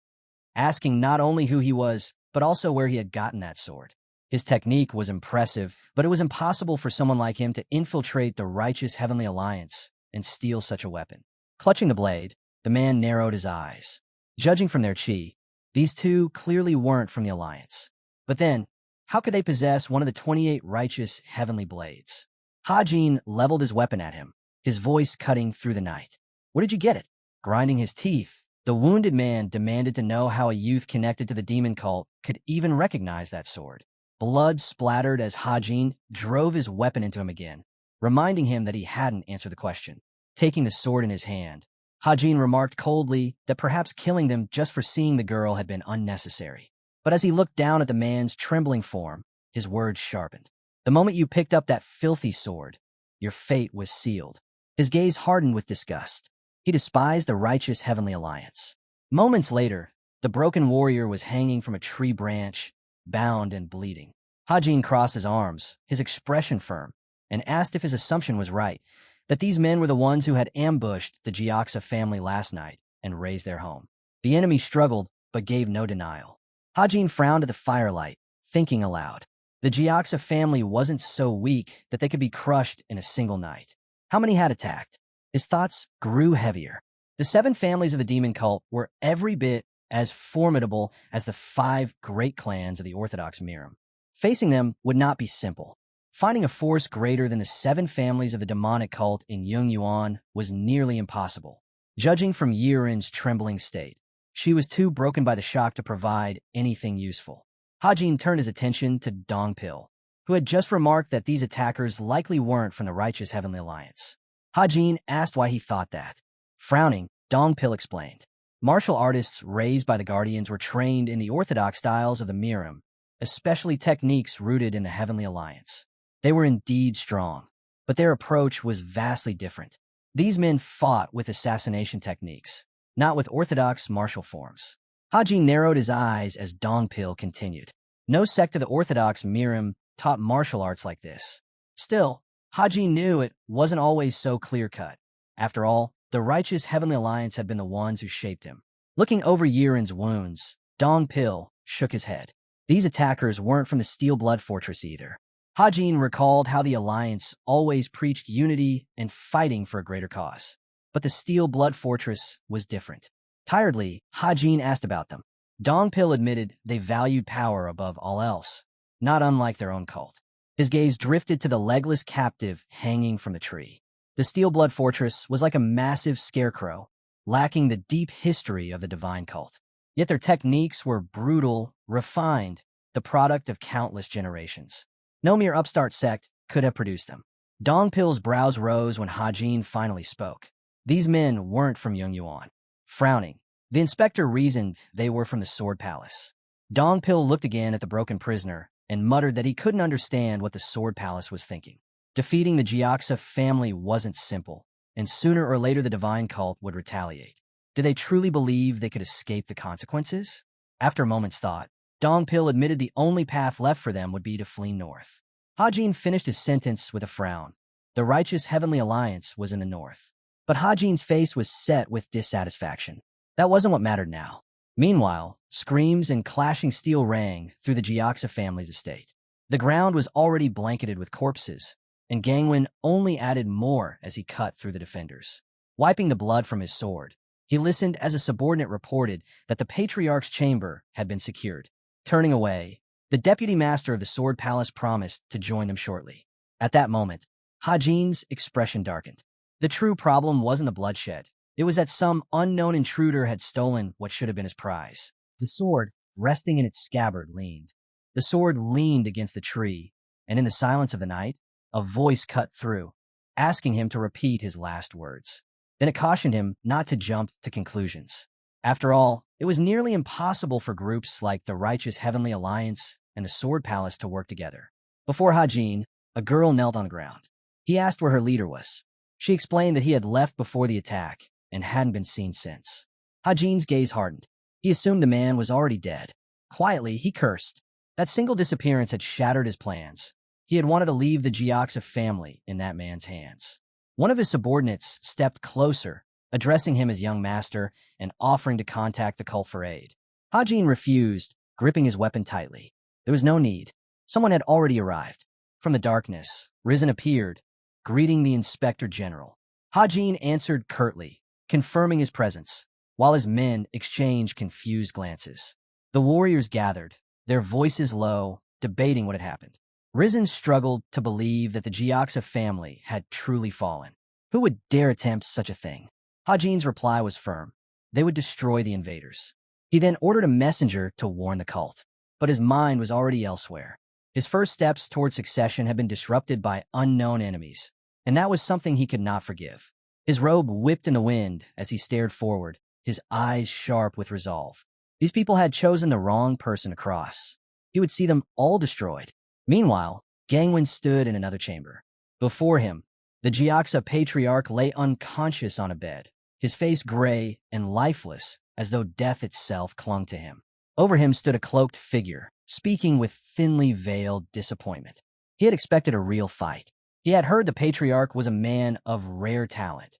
asking not only who he was, but also where he had gotten that sword. His technique was impressive, but it was impossible for someone like him to infiltrate the righteous Heavenly Alliance and steal such a weapon. Clutching the blade, the man narrowed his eyes. Judging from their chi, these 2 clearly weren't from the Alliance. But then, how could they possess one of the 28 righteous heavenly blades? Hajin leveled his weapon at him, his voice cutting through the night. "Where did you get it?" Grinding his teeth, the wounded man demanded to know how a youth connected to the demon cult could even recognize that sword. Blood splattered as Hajin drove his weapon into him again, reminding him that he hadn't answered the question. Taking the sword in his hand, Hajin remarked coldly that perhaps killing them just for seeing the girl had been unnecessary. But as he looked down at the man's trembling form, his words sharpened. "The moment you picked up that filthy sword, your fate was sealed." His gaze hardened with disgust. He despised the righteous Heavenly Alliance. Moments later, the broken warrior was hanging from a tree branch, bound and bleeding. Hajin crossed his arms, his expression firm, and asked if his assumption was right, that these men were the ones who had ambushed the Jiaksa family last night and razed their home. The enemy struggled, but gave no denial. Hajin frowned at the firelight, thinking aloud. The Jiaksa family wasn't so weak that they could be crushed in a single night. How many had attacked? His thoughts grew heavier. The 7 families of the demon cult were every bit as formidable as the 5 great clans of the Orthodox Miram. Facing them would not be simple. Finding a force greater than the 7 families of the demonic cult in Yongyuan was nearly impossible. Judging from Yirin's trembling state, she was too broken by the shock to provide anything useful. Hajin turned his attention to Dongpil, who had just remarked that these attackers likely weren't from the righteous Heavenly Alliance. Hajin asked why he thought that. Frowning, Dongpil explained. Martial artists raised by the Guardians were trained in the orthodox styles of the Miram, especially techniques rooted in the Heavenly Alliance. They were indeed strong, but their approach was vastly different. These men fought with assassination techniques, not with orthodox martial forms. Hajin narrowed his eyes as Dongpil continued. No sect of the orthodox Miram taught martial arts like this. Still, Hajin knew it wasn't always so clear-cut. After all, the righteous Heavenly Alliance had been the ones who shaped him. Looking over Yirin's wounds, Dongpil shook his head. These attackers weren't from the Steel Blood Fortress either. Hajin recalled how the alliance always preached unity and fighting for a greater cause. But the Steel Blood Fortress was different. Tiredly, Hajin asked about them. Dongpil admitted they valued power above all else, not unlike their own cult. His gaze drifted to the legless captive hanging from the tree. The Steel Blood Fortress was like a massive scarecrow, lacking the deep history of the divine cult. Yet their techniques were brutal, refined, the product of countless generations. No mere upstart sect could have produced them. Dongpil's brows rose when Hajin finally spoke. These men weren't from Yongyuan. Frowning, the inspector reasoned they were from the Sword Palace. Dongpil looked again at the broken prisoner and muttered that he couldn't understand what the Sword Palace was thinking. Defeating the Jiaxa family wasn't simple, and sooner or later the divine cult would retaliate. Did they truly believe they could escape the consequences? After a moment's thought, Dongpil admitted the only path left for them would be to flee north. Hajin finished his sentence with a frown. The righteous Heavenly Alliance was in the north. But Hajin's face was set with dissatisfaction. That wasn't what mattered now. Meanwhile, screams and clashing steel rang through the Jiaxa family's estate. The ground was already blanketed with corpses, and Gangwon only added more as he cut through the defenders. Wiping the blood from his sword, he listened as a subordinate reported that the Patriarch's chamber had been secured. Turning away, the deputy master of the Sword Palace promised to join them shortly. At that moment, Hajin's expression darkened. The true problem wasn't the bloodshed. It was that some unknown intruder had stolen what should have been his prize. The sword, resting in its scabbard, leaned. The sword leaned against the tree, and in the silence of the night, a voice cut through, asking him to repeat his last words. Then it cautioned him not to jump to conclusions. After all, it was nearly impossible for groups like the Righteous Heavenly Alliance and the Sword Palace to work together. Before Hajin, a girl knelt on the ground. He asked where her leader was. She explained that he had left before the attack and hadn't been seen since. Hajin's gaze hardened. He assumed the man was already dead. Quietly, he cursed. That single disappearance had shattered his plans. He had wanted to leave the Jiaxa family in that man's hands. One of his subordinates stepped closer, addressing him as young master and offering to contact the cult for aid. Hajin refused, gripping his weapon tightly. There was no need. Someone had already arrived. From the darkness, Risen appeared, greeting the Inspector General. Hajin answered curtly, confirming his presence, while his men exchanged confused glances. The warriors gathered, their voices low, debating what had happened. Risen struggled to believe that the Jiaxa family had truly fallen. Who would dare attempt such a thing? Hajin's reply was firm. They would destroy the invaders. He then ordered a messenger to warn the cult. But his mind was already elsewhere. His first steps toward succession had been disrupted by unknown enemies, and that was something he could not forgive. His robe whipped in the wind as he stared forward, his eyes sharp with resolve. These people had chosen the wrong person to cross. He would see them all destroyed. Meanwhile, Gangwon stood in another chamber. Before him, the Jiaxa Patriarch lay unconscious on a bed, his face gray and lifeless, as though death itself clung to him. Over him stood a cloaked figure, speaking with thinly veiled disappointment. He had expected a real fight. He had heard the Patriarch was a man of rare talent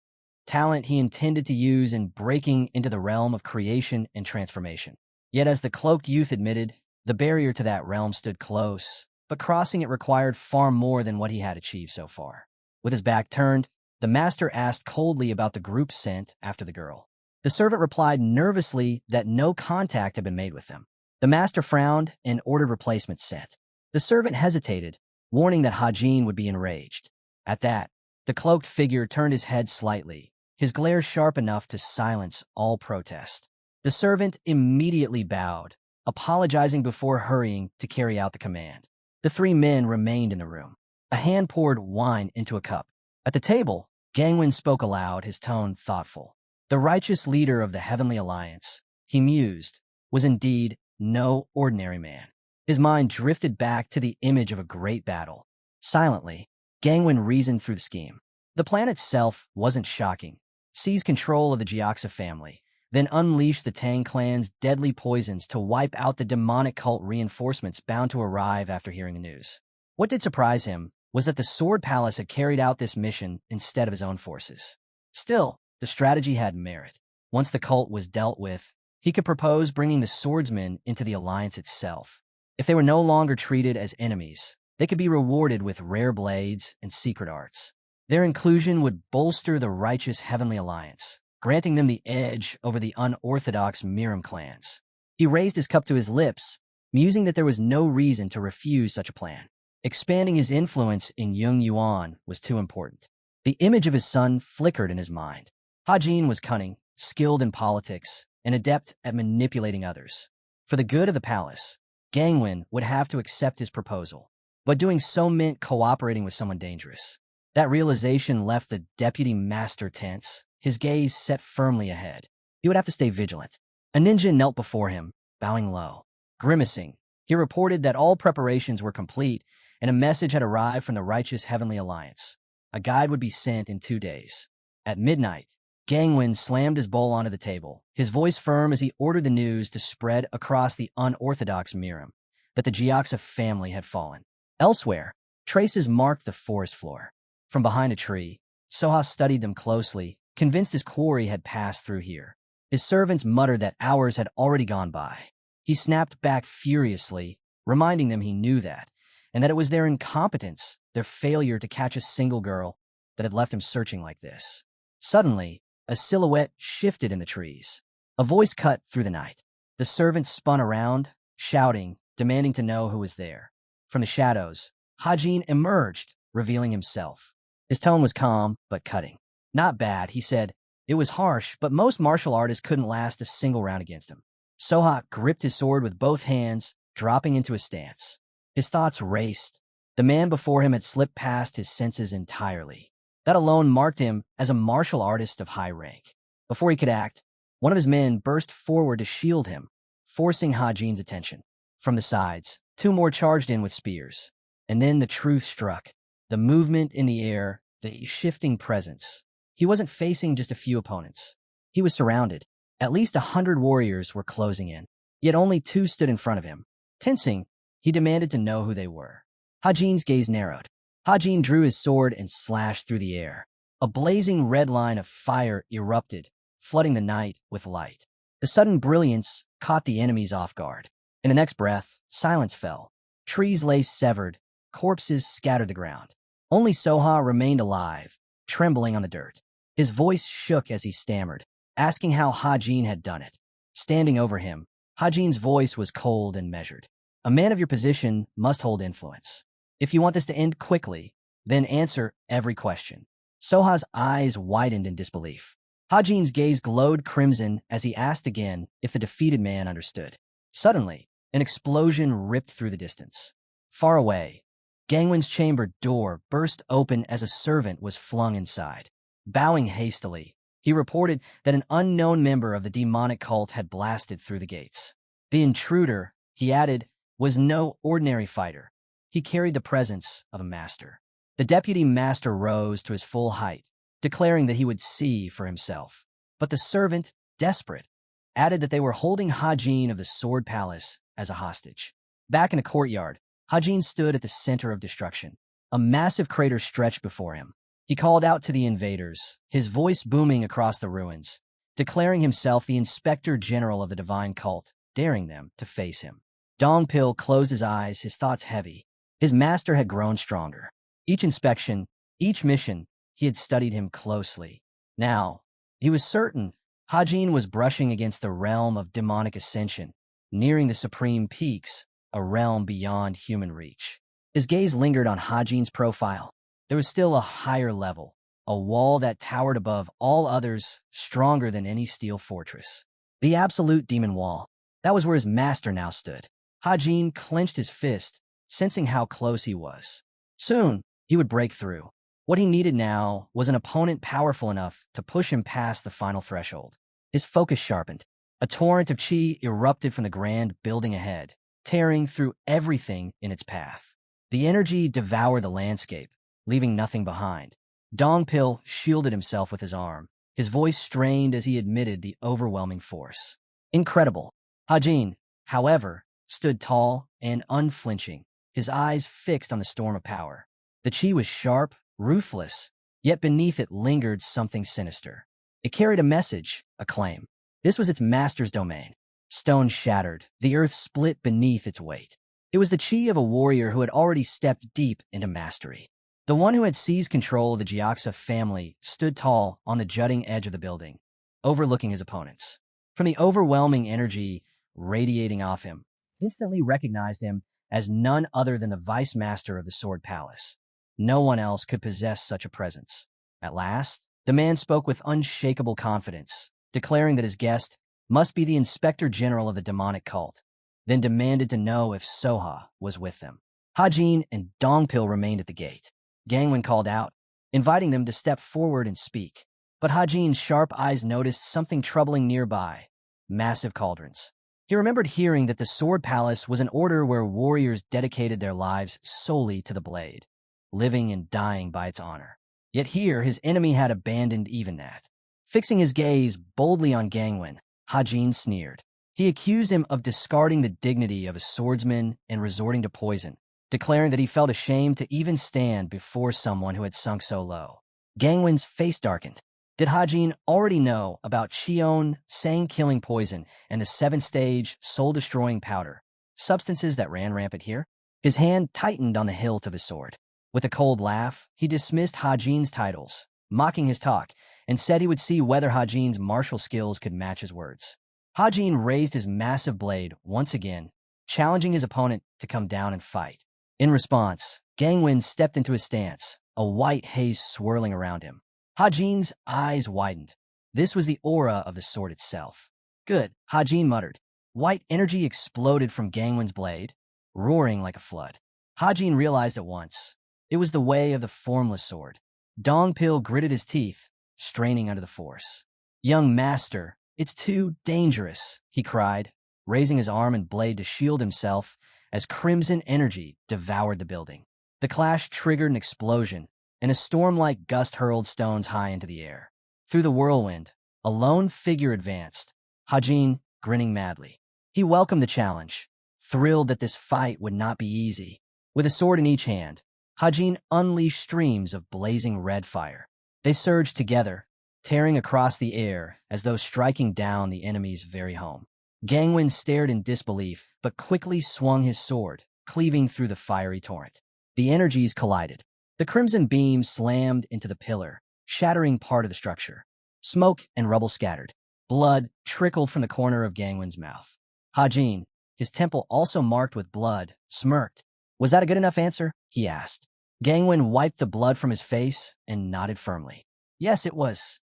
he intended to use in breaking into the realm of creation and transformation. Yet as the cloaked youth admitted, the barrier to that realm stood close, but crossing it required far more than what he had achieved so far. With his back turned, the master asked coldly about the group sent after the girl. The servant replied nervously that no contact had been made with them. The master frowned and ordered replacements sent. The servant hesitated, warning that Hajin would be enraged. At that, the cloaked figure turned his head slightly, his glare sharp enough to silence all protest. The servant immediately bowed, apologizing before hurrying to carry out the command. The three men remained in the room. A hand poured wine into a cup. At the table, Gangwon spoke aloud, his tone thoughtful. The righteous leader of the Heavenly Alliance, he mused, was indeed no ordinary man. His mind drifted back to the image of a great battle. Silently, Gangwon reasoned through the scheme. The plan itself wasn't shocking. Seize control of the Jiaxa family, then unleash the Tang clan's deadly poisons to wipe out the demonic cult reinforcements bound to arrive after hearing the news. What did surprise him was that the Sword Palace had carried out this mission instead of his own forces. Still, the strategy had merit. Once the cult was dealt with, he could propose bringing the swordsmen into the alliance itself. If they were no longer treated as enemies, they could be rewarded with rare blades and secret arts. Their inclusion would bolster the righteous Heavenly Alliance, granting them the edge over the unorthodox Miram clans. He raised his cup to his lips, musing that there was no reason to refuse such a plan. Expanding his influence in Yung Yuan was too important. The image of his son flickered in his mind. Hajin was cunning, skilled in politics, and adept at manipulating others. For the good of the palace, Gangwon would have to accept his proposal, but doing so meant cooperating with someone dangerous. That realization left the deputy master tense, his gaze set firmly ahead. He would have to stay vigilant. A ninja knelt before him, bowing low. Grimacing, he reported that all preparations were complete and a message had arrived from the righteous Heavenly Alliance. A guide would be sent in 2 days. At midnight, Gangwon slammed his bowl onto the table, his voice firm as he ordered the news to spread across the unorthodox Miram that the Gioxa family had fallen. Elsewhere, traces marked the forest floor. From behind a tree, Soha studied them closely, convinced his quarry had passed through here. His servants muttered that hours had already gone by. He snapped back furiously, reminding them he knew that, and that it was their incompetence, their failure to catch a single girl, that had left him searching like this. Suddenly, a silhouette shifted in the trees. A voice cut through the night. The servants spun around, shouting, demanding to know who was there. From the shadows, Hajin emerged, revealing himself. His tone was calm, but cutting. Not bad, he said. It was harsh, but most martial artists couldn't last a single round against him. Soha gripped his sword with both hands, dropping into a stance. His thoughts raced. The man before him had slipped past his senses entirely. That alone marked him as a martial artist of high rank. Before he could act, one of his men burst forward to shield him, forcing Hajin's attention. From the sides, 2 more charged in with spears. And then the truth struck. The movement in the air, the shifting presence. He wasn't facing just a few opponents. He was surrounded. At least 100 warriors were closing in, yet only 2 stood in front of him. Tensing, he demanded to know who they were. Hajin's gaze narrowed. Hajin drew his sword and slashed through the air. A blazing red line of fire erupted, flooding the night with light. The sudden brilliance caught the enemies off guard. In the next breath, silence fell. Trees lay severed, corpses scattered the ground. Only Soha remained alive, trembling on the dirt. His voice shook as he stammered, asking how Hajin had done it. Standing over him, Hajin's voice was cold and measured. A man of your position must hold influence. If you want this to end quickly, then answer every question. Soha's eyes widened in disbelief. Hajin's gaze glowed crimson as he asked again if the defeated man understood. Suddenly, an explosion ripped through the distance. Far away, Gangwon's chamber door burst open as a servant was flung inside. Bowing hastily, he reported that an unknown member of the demonic cult had blasted through the gates. The intruder, he added, was no ordinary fighter. He carried the presence of a master. The deputy master rose to his full height, declaring that he would see for himself. But the servant, desperate, added that they were holding Hajin of the Sword Palace as a hostage. Back in the courtyard, Hajin stood at the center of destruction. A massive crater stretched before him. He called out to the invaders, his voice booming across the ruins, declaring himself the inspector general of the divine cult, daring them to face him. Dongpil closed his eyes, his thoughts heavy. His master had grown stronger. Each inspection, each mission, he had studied him closely. Now, he was certain Hajin was brushing against the realm of demonic ascension, nearing the supreme peaks, a realm beyond human reach. His gaze lingered on Hajin's profile. There was still a higher level, a wall that towered above all others, stronger than any steel fortress. The absolute demon wall. That was where his master now stood. Hajin clenched his fist, sensing how close he was. Soon, he would break through. What he needed now was an opponent powerful enough to push him past the final threshold. His focus sharpened. A torrent of chi erupted from the grand building ahead, tearing through everything in its path. The energy devoured the landscape, leaving nothing behind. Dongpil shielded himself with his arm, his voice strained as he admitted the overwhelming force. Incredible. Hajin, however, stood tall and unflinching, his eyes fixed on the storm of power. The chi was sharp, ruthless, yet beneath it lingered something sinister. It carried a message, a claim. This was its master's domain. Stone shattered, the earth split beneath its weight. It was the chi of a warrior who had already stepped deep into mastery. The one who had seized control of the Gioxa family stood tall on the jutting edge of the building, overlooking his opponents. From the overwhelming energy radiating off him, instantly recognized him as none other than the vice master of the Sword Palace. No one else could possess such a presence. At last, the man spoke with unshakable confidence, declaring that his guest must be the Inspector General of the demonic cult, then demanded to know if Soha was with them. Hajin and Dongpil remained at the gate. Gangwon called out, inviting them to step forward and speak. But Hajin's sharp eyes noticed something troubling nearby: massive cauldrons. He remembered hearing that the Sword Palace was an order where warriors dedicated their lives solely to the blade, living and dying by its honor. Yet here, his enemy had abandoned even that. Fixing his gaze boldly on Gangwon, Hajin sneered. He accused him of discarding the dignity of a swordsman and resorting to poison, declaring that he felt ashamed to even stand before someone who had sunk so low. Gangwon's face darkened. Did Hajin already know about Cheon, Sang-killing poison, and the 7th-stage, soul-destroying powder, substances that ran rampant here? His hand tightened on the hilt of his sword. With a cold laugh, he dismissed Hajin's titles, mocking his talk, and said he would see whether Hajin's martial skills could match his words. Hajin raised his massive blade once again, challenging his opponent to come down and fight. In response, Gangwon stepped into his stance, a white haze swirling around him. Hajin's eyes widened. This was the aura of the sword itself. Good, Hajin muttered. White energy exploded from Gangwon's blade, roaring like a flood. Hajin realized at once. It was the way of the formless sword. Dongpil gritted his teeth, straining under the force. Young master, it's too dangerous, he cried, raising his arm and blade to shield himself as crimson energy devoured the building. The clash triggered an explosion, and a storm-like gust hurled stones high into the air. Through the whirlwind, a lone figure advanced, Hajin grinning madly. He welcomed the challenge, thrilled that this fight would not be easy. With a sword in each hand, Hajin unleashed streams of blazing red fire. They surged together, tearing across the air as though striking down the enemy's very home. Gangwon stared in disbelief, but quickly swung his sword, cleaving through the fiery torrent. The energies collided. The crimson beam slammed into the pillar, shattering part of the structure. Smoke and rubble scattered. Blood trickled from the corner of Gangwon's mouth. Hajin, his temple also marked with blood, smirked. Was that a good enough answer? He asked. Gangwon wiped the blood from his face and nodded firmly. Yes, it was.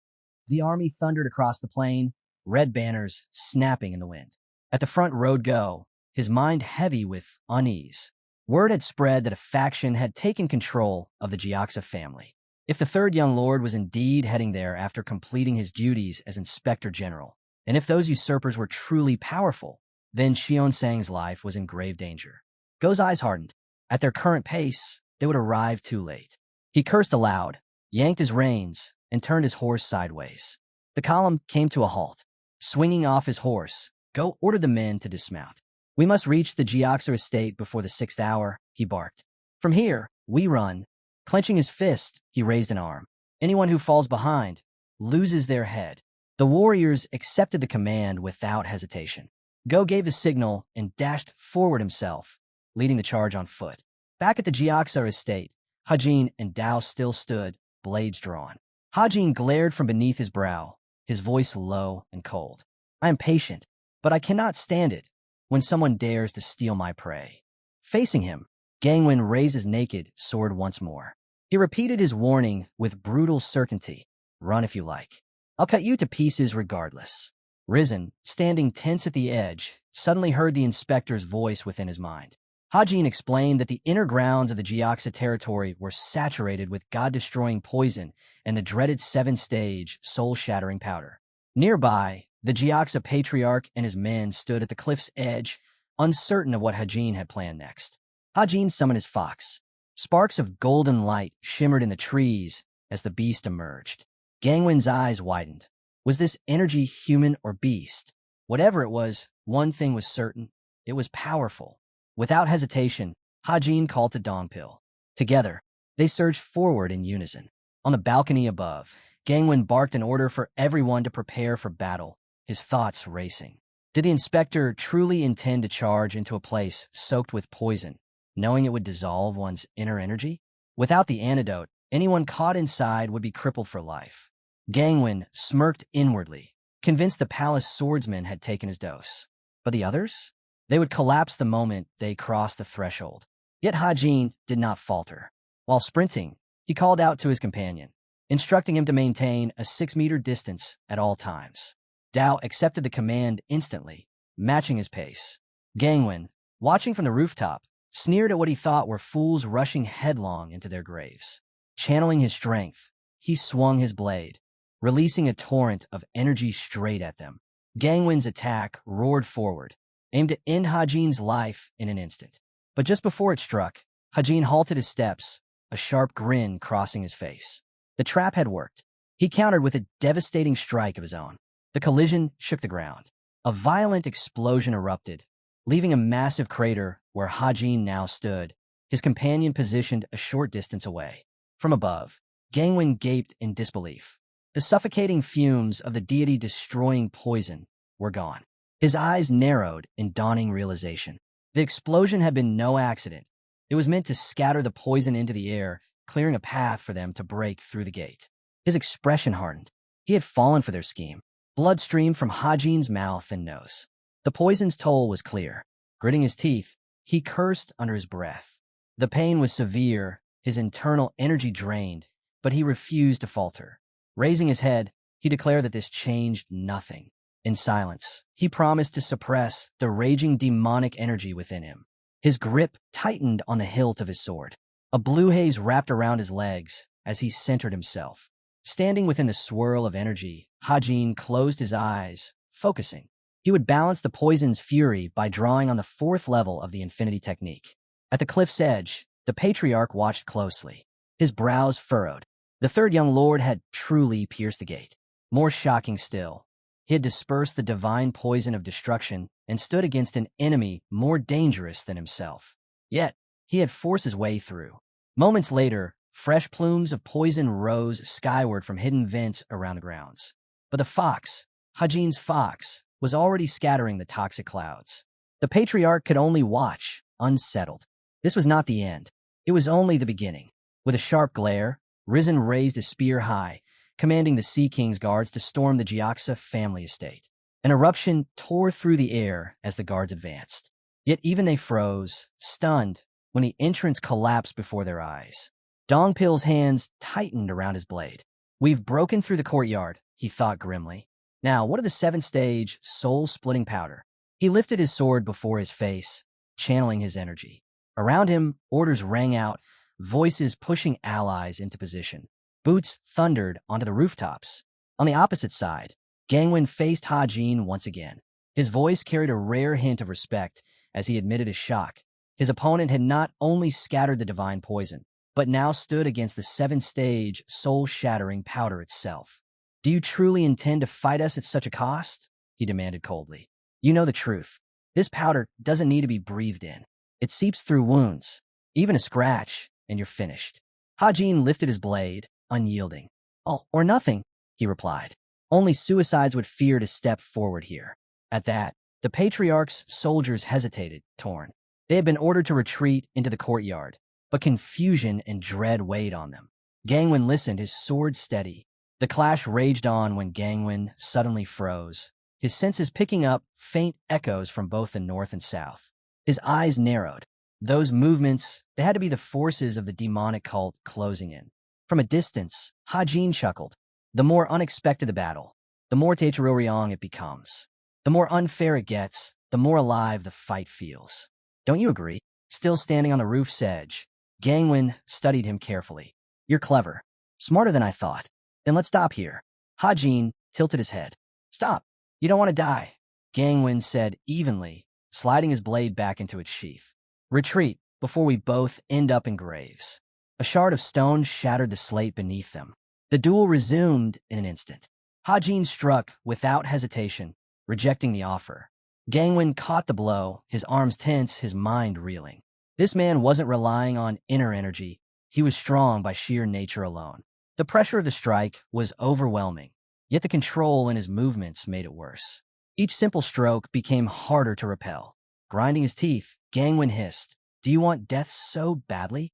The army thundered across the plain, red banners snapping in the wind. At the front rode Go, his mind heavy with unease. Word had spread that a faction had taken control of the Gioxa family. If the third young lord was indeed heading there after completing his duties as Inspector General, and if those usurpers were truly powerful, then Xionsang's life was in grave danger. Go's eyes hardened. At their current pace, they would arrive too late. He cursed aloud, yanked his reins, and turned his horse sideways. The column came to a halt. Swinging off his horse, Go ordered the men to dismount. We must reach the Gioxa estate before the 6th hour, he barked. From here, we run. Clenching his fist, he raised an arm. Anyone who falls behind loses their head. The warriors accepted the command without hesitation. Go gave the signal and dashed forward himself, leading the charge on foot. Back at the Gioxa estate, Hajin and Dao still stood, blades drawn. Hajin glared from beneath his brow, his voice low and cold. I am patient, but I cannot stand it when someone dares to steal my prey. Facing him, Gangwon raised his naked sword once more. He repeated his warning with brutal certainty. Run if you like. I'll cut you to pieces regardless. Risen, standing tense at the edge, suddenly heard the inspector's voice within his mind. Hajin explained that the inner grounds of the Gioxa territory were saturated with god-destroying poison and the dreaded 7th-stage, soul-shattering powder. Nearby, the Gioxa patriarch and his men stood at the cliff's edge, uncertain of what Hajin had planned next. Hajin summoned his fox. Sparks of golden light shimmered in the trees as the beast emerged. Gangwon's eyes widened. Was this energy human or beast? Whatever it was, one thing was certain. It was powerful. Without hesitation, Hajin called to Dongpil. Together, they surged forward in unison. On the balcony above, Gangwon barked an order for everyone to prepare for battle, his thoughts racing. Did the inspector truly intend to charge into a place soaked with poison, knowing it would dissolve one's inner energy? Without the antidote, anyone caught inside would be crippled for life. Gangwon smirked inwardly, convinced the palace swordsman had taken his dose. But the others? They would collapse the moment they crossed the threshold. Yet Hajin did not falter. While sprinting, he called out to his companion, instructing him to maintain a 6-meter distance at all times. Dao accepted the command instantly, matching his pace. Gangwon, watching from the rooftop, sneered at what he thought were fools rushing headlong into their graves. Channeling his strength, he swung his blade, releasing a torrent of energy straight at them. Gangwon's attack roared forward, aimed to end Hajin's life in an instant. But just before it struck, Hajin halted his steps, a sharp grin crossing his face. The trap had worked. He countered with a devastating strike of his own. The collision shook the ground. A violent explosion erupted, leaving a massive crater where Hajin now stood, his companion positioned a short distance away. From above, Gangwon gaped in disbelief. The suffocating fumes of the deity-destroying poison were gone. His eyes narrowed in dawning realization. The explosion had been no accident. It was meant to scatter the poison into the air, clearing a path for them to break through the gate. His expression hardened. He had fallen for their scheme. Blood streamed from Hajin's mouth and nose. The poison's toll was clear. Gritting his teeth, he cursed under his breath. The pain was severe, his internal energy drained, but he refused to falter. Raising his head, he declared that this changed nothing. In silence, he promised to suppress the raging demonic energy within him. His grip tightened on the hilt of his sword. A blue haze wrapped around his legs as he centered himself. Standing within the swirl of energy, Hajin closed his eyes, focusing. He would balance the poison's fury by drawing on the 4th level of the infinity technique. At the cliff's edge, the patriarch watched closely. His brows furrowed. The third young lord had truly pierced the gate. More shocking still, he had dispersed the divine poison of destruction and stood against an enemy more dangerous than himself. Yet, he had forced his way through. Moments later, fresh plumes of poison rose skyward from hidden vents around the grounds. But the fox, Hajin's fox, was already scattering the toxic clouds. The patriarch could only watch, unsettled. This was not the end. It was only the beginning. With a sharp glare, Risen raised a spear high, commanding the Sea King's guards to storm the Jiaxa family estate. An eruption tore through the air as the guards advanced. Yet even they froze, stunned, when the entrance collapsed before their eyes. Dongpil's hands tightened around his blade. We've broken through the courtyard, he thought grimly. Now, what of the 7th-stage, soul-splitting powder? He lifted his sword before his face, channeling his energy. Around him, orders rang out, voices pushing allies into position. Boots thundered onto the rooftops. On the opposite side, Gangwon faced Hajin once again. His voice carried a rare hint of respect as he admitted his shock. His opponent had not only scattered the divine poison, but now stood against the 7th-stage, soul-shattering powder itself. Do you truly intend to fight us at such a cost? He demanded coldly. You know the truth. This powder doesn't need to be breathed in. It seeps through wounds. Even a scratch, and you're finished. Hajin lifted his blade, unyielding. Oh, or nothing, he replied. Only suicides would fear to step forward here. At that, the patriarch's soldiers hesitated, torn. They had been ordered to retreat into the courtyard, but confusion and dread weighed on them. Gangwon listened, his sword steady. The clash raged on when Gangwon suddenly froze, his senses picking up faint echoes from both the north and south. His eyes narrowed. Those movements, they had to be the forces of the demonic cult closing in. From a distance, Hajin chuckled. The more unexpected the battle, the more Tetroriong it becomes. The more unfair it gets, the more alive the fight feels. Don't you agree? Still standing on the roof's edge, Gangwon studied him carefully. You're clever. Smarter than I thought. Then let's stop here. Hajin tilted his head. Stop. You don't want to die, Gangwon said evenly, sliding his blade back into its sheath. Retreat, before we both end up in graves. A shard of stone shattered the slate beneath them. The duel resumed in an instant. Hajin struck without hesitation, rejecting the offer. Gangwon caught the blow, his arms tense, his mind reeling. This man wasn't relying on inner energy. He was strong by sheer nature alone. The pressure of the strike was overwhelming, yet the control in his movements made it worse. Each simple stroke became harder to repel. Grinding his teeth, Gangwon hissed, "Do you want death so badly?"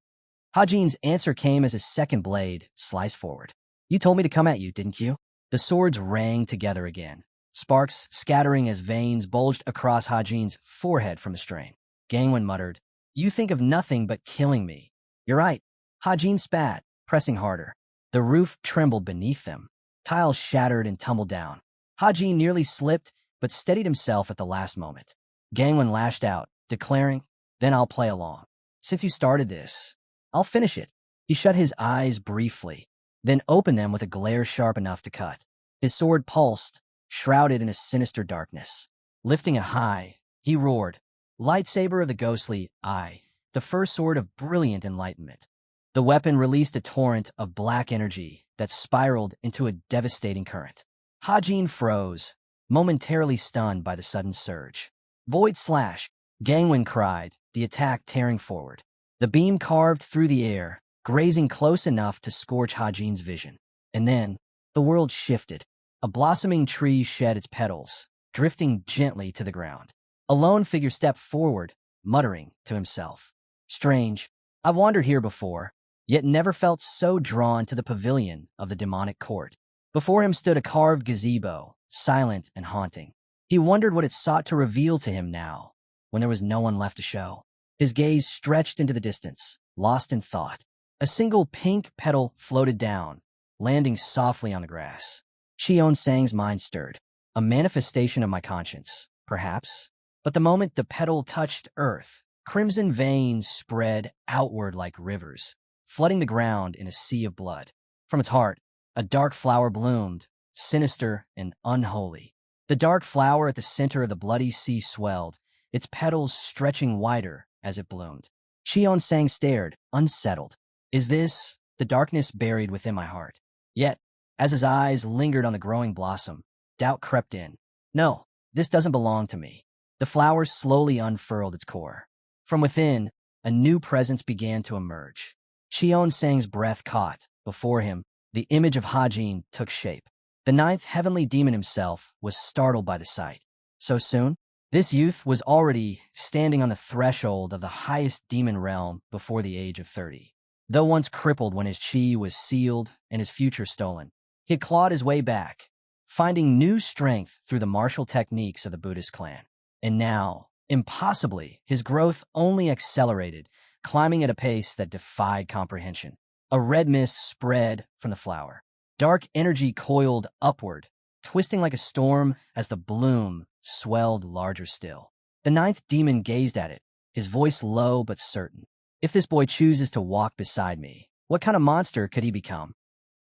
Hajin's answer came as his second blade sliced forward. "You told me to come at you, didn't you?" The swords rang together again, sparks scattering as veins bulged across Hajin's forehead from the strain. Gangwon muttered, "You think of nothing but killing me." "You're right." Hajin spat, pressing harder. The roof trembled beneath them. Tiles shattered and tumbled down. Hajin nearly slipped, but steadied himself at the last moment. Gangwon lashed out, declaring, "Then I'll play along. Since you started this, I'll finish it." He shut his eyes briefly, then opened them with a glare sharp enough to cut. His sword pulsed, shrouded in a sinister darkness. Lifting it high, he roared, "Lightsaber of the ghostly eye, the first sword of brilliant enlightenment." The weapon released a torrent of black energy that spiraled into a devastating current. Hajin froze, momentarily stunned by the sudden surge. "Void slash!" Gangwon cried, the attack tearing forward. The beam carved through the air, grazing close enough to scorch Hajin's vision. And then, the world shifted. A blossoming tree shed its petals, drifting gently to the ground. A lone figure stepped forward, muttering to himself, "Strange, I've wandered here before, yet never felt so drawn to the pavilion of the demonic court." Before him stood a carved gazebo, silent and haunting. He wondered what it sought to reveal to him now, when there was no one left to show. His gaze stretched into the distance, lost in thought. A single pink petal floated down, landing softly on the grass. Cheon Sang's mind stirred. A manifestation of my conscience, perhaps. But the moment the petal touched earth, crimson veins spread outward like rivers, flooding the ground in a sea of blood. From its heart, a dark flower bloomed, sinister and unholy. The dark flower at the center of the bloody sea swelled, its petals stretching wider as it bloomed. Cheon Sang stared, unsettled. "Is this the darkness buried within my heart?" Yet, as his eyes lingered on the growing blossom, doubt crept in. "No, this doesn't belong to me." The flower slowly unfurled its core. From within, a new presence began to emerge. Cheon Sang's breath caught. Before him, the image of Hajin took shape. The ninth heavenly demon himself was startled by the sight. So soon? This youth was already standing on the threshold of the highest demon realm before the age of 30. Though once crippled when his chi was sealed and his future stolen, he had clawed his way back, finding new strength through the martial techniques of the Buddhist clan. And now, impossibly, his growth only accelerated, climbing at a pace that defied comprehension. A red mist spread from the flower. Dark energy coiled upward, twisting like a storm as the bloom swelled larger still. The ninth demon gazed at it, his voice low but certain. "If this boy chooses to walk beside me, what kind of monster could he become?"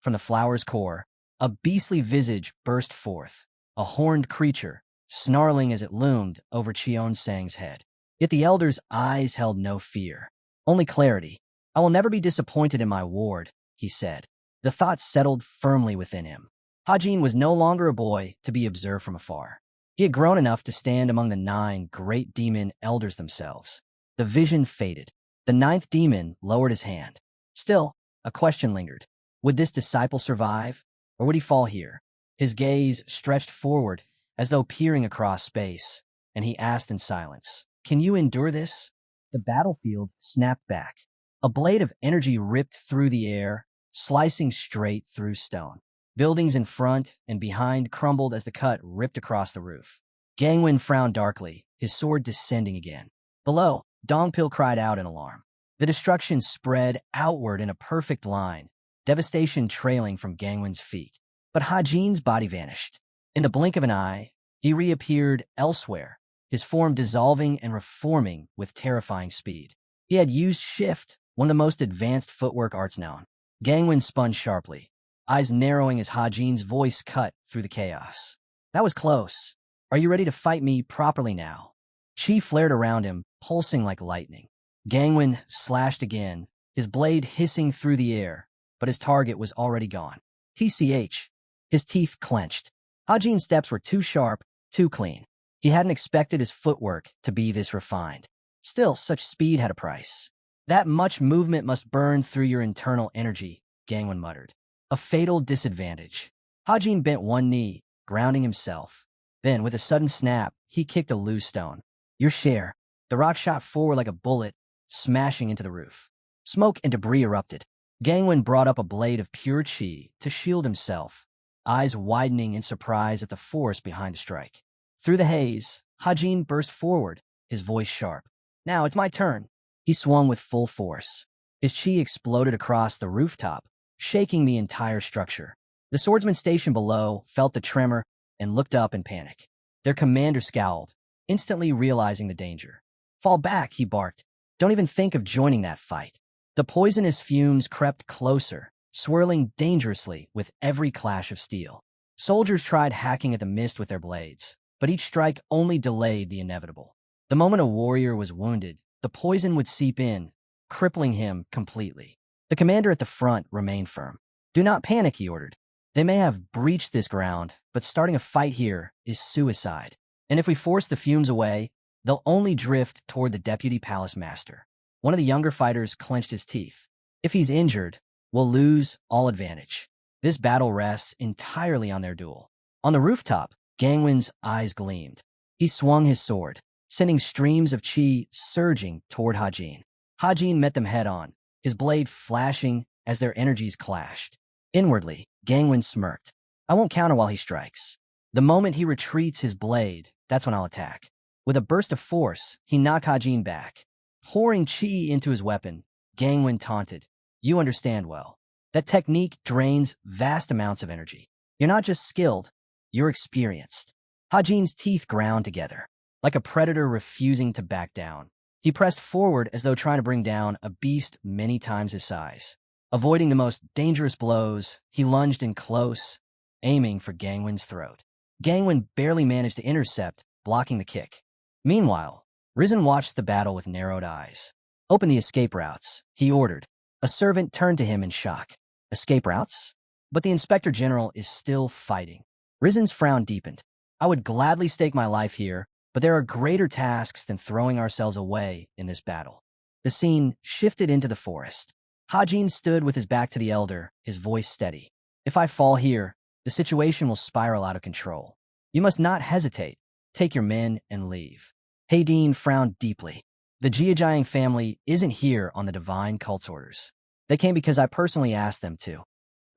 From the flower's core, a beastly visage burst forth, a horned creature, snarling as it loomed over Cheon Sang's head. Yet the elder's eyes held no fear, only clarity. "I will never be disappointed in my ward," he said. The thought settled firmly within him. Hajin was no longer a boy to be observed from afar. He had grown enough to stand among the 9 great demon elders themselves. The vision faded. The 9th demon lowered his hand. Still, a question lingered. Would this disciple survive, or would he fall here? His gaze stretched forward, as though peering across space, and he asked in silence, "Can you endure this?" The battlefield snapped back. A blade of energy ripped through the air, slicing straight through stone. Buildings in front and behind crumbled as the cut ripped across the roof. Gangwon frowned darkly, his sword descending again. Below, Dongpil cried out in alarm. The destruction spread outward in a perfect line, devastation trailing from Gangwon's feet. But Hajin's body vanished. In the blink of an eye, he reappeared elsewhere, his form dissolving and reforming with terrifying speed. He had used Shift, one of the most advanced footwork arts known. Gangwon spun sharply, eyes narrowing as Hajin's voice cut through the chaos. "That was close. Are you ready to fight me properly now?" Chi flared around him, pulsing like lightning. Gangwon slashed again, his blade hissing through the air, but his target was already gone. TCH. His teeth clenched. Hajin's steps were too sharp, too clean. He hadn't expected his footwork to be this refined. Still, such speed had a price. "That much movement must burn through your internal energy," Gangwon muttered. "A fatal disadvantage." Hajin bent one knee, grounding himself, Then, with a sudden snap, he kicked a loose stone. Your share. The rock shot forward like a bullet, smashing into the roof. Smoke and debris erupted. Gangwon brought up a blade of pure chi to shield himself, eyes widening in surprise at the force behind the strike. Through the haze, Hajin burst forward, his voice sharp. Now it's my turn. He swung with full force. His chi exploded across the rooftop, shaking the entire structure. The swordsman stationed below felt the tremor and looked up in panic. Their commander scowled, instantly realizing the danger. Fall back, he barked. Don't even think of joining that fight. The poisonous fumes crept closer, swirling dangerously with every clash of steel. Soldiers tried hacking at the mist with their blades, but each strike only delayed the inevitable. The moment a warrior was wounded, the poison would seep in, crippling him completely. The commander at the front remained firm. Do not panic, he ordered. They may have breached this ground, but starting a fight here is suicide. And if we force the fumes away, they'll only drift toward the deputy palace master. One of the younger fighters clenched his teeth. If he's injured, we'll lose all advantage. This battle rests entirely on their duel. On the rooftop, Gangwon's eyes gleamed. He swung his sword, sending streams of chi surging toward Hajin. Hajin met them head-on, his blade flashing as their energies clashed. Inwardly, Gangwon smirked. I won't counter while he strikes. The moment he retreats his blade, that's when I'll attack. With a burst of force, he knocked Hajin back. Pouring chi into his weapon, Gangwon taunted. You understand well. That technique drains vast amounts of energy. You're not just skilled, you're experienced. Hajin's teeth ground together, like a predator refusing to back down. He pressed forward as though trying to bring down a beast many times his size. Avoiding the most dangerous blows, he lunged in close, aiming for Gangwon's throat. Gangwon barely managed to intercept, blocking the kick. Meanwhile, Risen watched the battle with narrowed eyes. Open the escape routes, he ordered. A servant turned to him in shock. Escape routes? But the Inspector General is still fighting. Risen's frown deepened. I would gladly stake my life here, but there are greater tasks than throwing ourselves away in this battle. The scene shifted into the forest. Hajin stood with his back to the elder, his voice steady. If I fall here, the situation will spiral out of control. You must not hesitate. Take your men and leave. Haydeen frowned deeply. The Jiajiang family isn't here on the divine cult's orders. They came because I personally asked them to.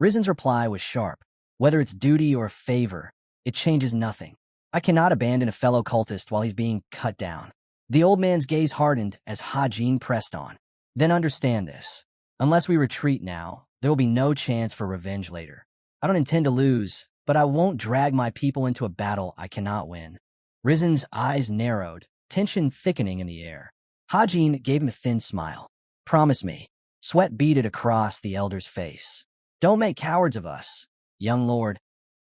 Risen's reply was sharp. Whether it's duty or favor, it changes nothing. I cannot abandon a fellow cultist while he's being cut down. The old man's gaze hardened as Hajin pressed on. Then understand this. Unless we retreat now, there will be no chance for revenge later. I don't intend to lose, but I won't drag my people into a battle I cannot win. Risen's eyes narrowed, tension thickening in the air. Hajin gave him a thin smile. Promise me. Sweat beaded across the elder's face. Don't make cowards of us, young lord.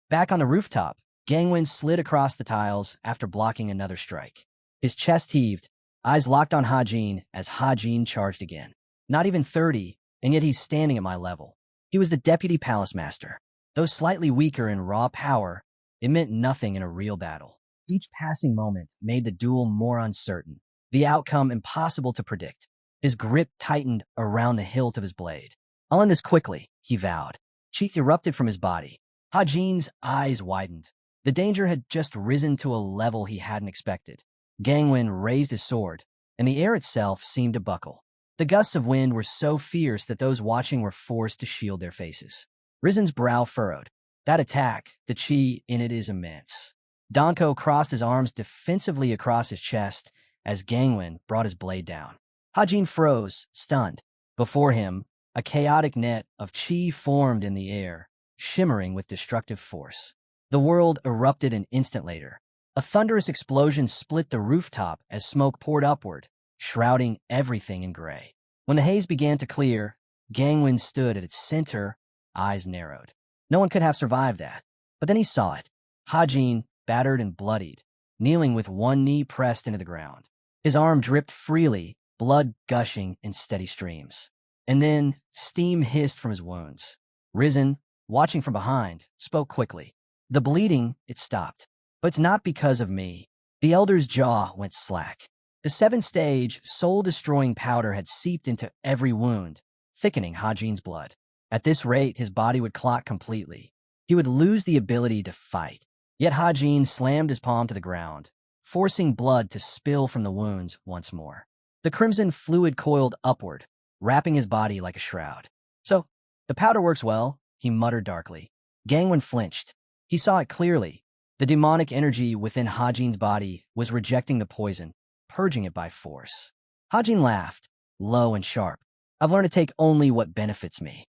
Back on the rooftop, Gangwon slid across the tiles after blocking another strike. His chest heaved, eyes locked on Hajin as Hajin charged again. Not even 30, and yet he's standing at my level. He was the deputy palace master. Though slightly weaker in raw power, it meant nothing in a real battle. Each passing moment made the duel more uncertain, the outcome impossible to predict. His grip tightened around the hilt of his blade. I'll end this quickly, he vowed. Chi erupted from his body. Hajin's eyes widened. The danger had just risen to a level he hadn't expected. Gangwon raised his sword, and the air itself seemed to buckle. The gusts of wind were so fierce that those watching were forced to shield their faces. Risen's brow furrowed. That attack, the chi in it is immense. Danko crossed his arms defensively across his chest as Gangwon brought his blade down. Hajin froze, stunned. Before him, a chaotic net of chi formed in the air, shimmering with destructive force. The world erupted an instant later. A thunderous explosion split the rooftop as smoke poured upward, shrouding everything in gray. When the haze began to clear, Gangwon stood at its center, eyes narrowed. No one could have survived that. But then he saw it. Hajin, battered and bloodied, kneeling with one knee pressed into the ground. His arm dripped freely, blood gushing in steady streams. And then steam hissed from his wounds. Risen, watching from behind, spoke quickly. The bleeding, it stopped. But it's not because of me. The elder's jaw went slack. The 7th-stage, soul-destroying powder had seeped into every wound, thickening Hajin's blood. At this rate, his body would clot completely. He would lose the ability to fight. Yet Hajin slammed his palm to the ground, forcing blood to spill from the wounds once more. The crimson fluid coiled upward, wrapping his body like a shroud. So, the powder works well, he muttered darkly. Gangwon flinched. He saw it clearly. The demonic energy within Hajin's body was rejecting the poison, purging it by force. Hajin laughed, low and sharp. I've learned to take only what benefits me.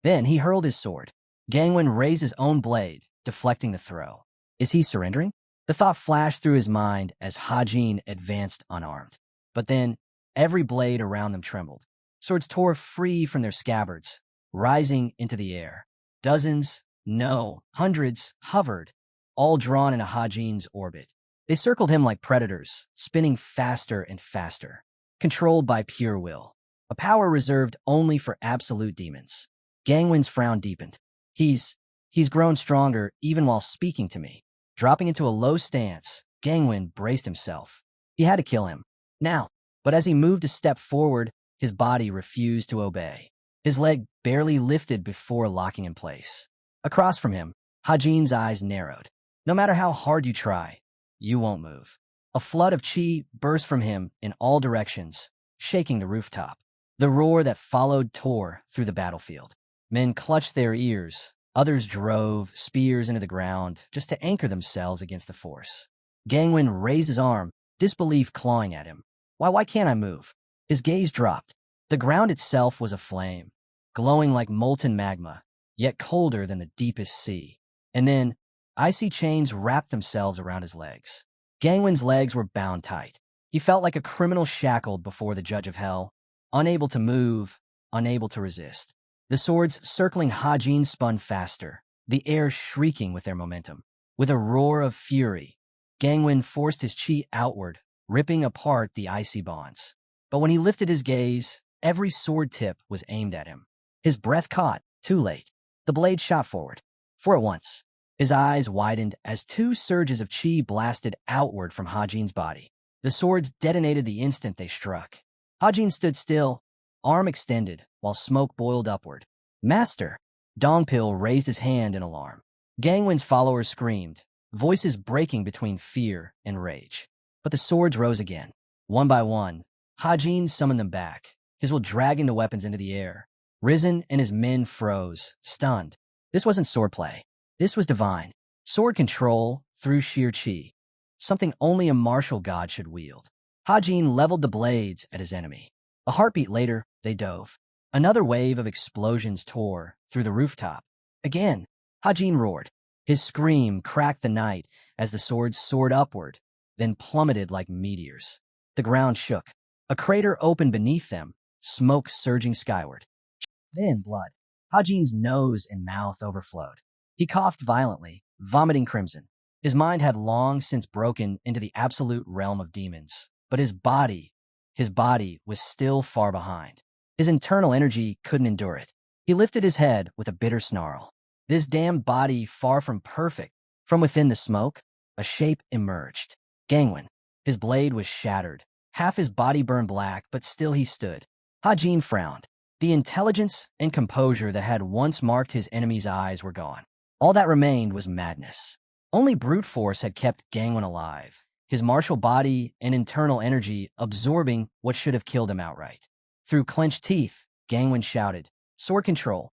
Then he hurled his sword. Gangwon raised his own blade, deflecting the throw. Is he surrendering? The thought flashed through his mind as Hajin advanced unarmed. But then, every blade around them trembled. Swords tore free from their scabbards, rising into the air. Dozens, no, hundreds, hovered, all drawn into Hajin's orbit. They circled him like predators, spinning faster and faster, controlled by pure will, a power reserved only for absolute demons. Gangwon's frown deepened. He's grown stronger even while speaking to me. Dropping into a low stance, Gangwon braced himself. He had to kill him. Now. But as he moved a step forward, his body refused to obey. His leg barely lifted before locking in place. Across from him, Hajin's eyes narrowed. No matter how hard you try, you won't move. A flood of chi burst from him in all directions, shaking the rooftop. The roar that followed tore through the battlefield. Men clutched their ears. Others drove spears into the ground just to anchor themselves against the force. Gangwon raised his arm, disbelief clawing at him. Why can't I move? His gaze dropped. The ground itself was aflame, glowing like molten magma, yet colder than the deepest sea. And then, icy chains wrapped themselves around his legs. Gangwon's legs were bound tight. He felt like a criminal shackled before the judge of hell, unable to move, unable to resist. The swords circling Hajin spun faster, the air shrieking with their momentum. With a roar of fury, Gangwon forced his chi outward, ripping apart the icy bonds. But when he lifted his gaze, every sword tip was aimed at him. His breath caught, too late. The blade shot forward. For at once, his eyes widened as two surges of chi blasted outward from Hajin's body. The swords detonated the instant they struck. Hajin stood still, arm extended, while smoke boiled upward. Master! Dongpil raised his hand in alarm. Gangwon's followers screamed, voices breaking between fear and rage. But the swords rose again. One by one, Hajin summoned them back, his will dragging the weapons into the air. Risen and his men froze, stunned. This wasn't swordplay. This was divine. Sword control through sheer chi. Something only a martial god should wield. Hajin leveled the blades at his enemy. A heartbeat later, they dove. Another wave of explosions tore through the rooftop. Again, Hajin roared. His scream cracked the night as the swords soared upward, then plummeted like meteors. The ground shook. A crater opened beneath them, smoke surging skyward. Then blood. Hajin's nose and mouth overflowed. He coughed violently, vomiting crimson. His mind had long since broken into the absolute realm of demons, but his body was still far behind. His internal energy couldn't endure it. He lifted his head with a bitter snarl. This damned body far from perfect. From within the smoke, a shape emerged. Gangwon. His blade was shattered. Half his body burned black, but still he stood. Hajin frowned. The intelligence and composure that had once marked his enemy's eyes were gone. All that remained was madness. Only brute force had kept Gangwon alive, his martial body and internal energy absorbing what should have killed him outright. Through clenched teeth, Gangwon shouted, "Sword control.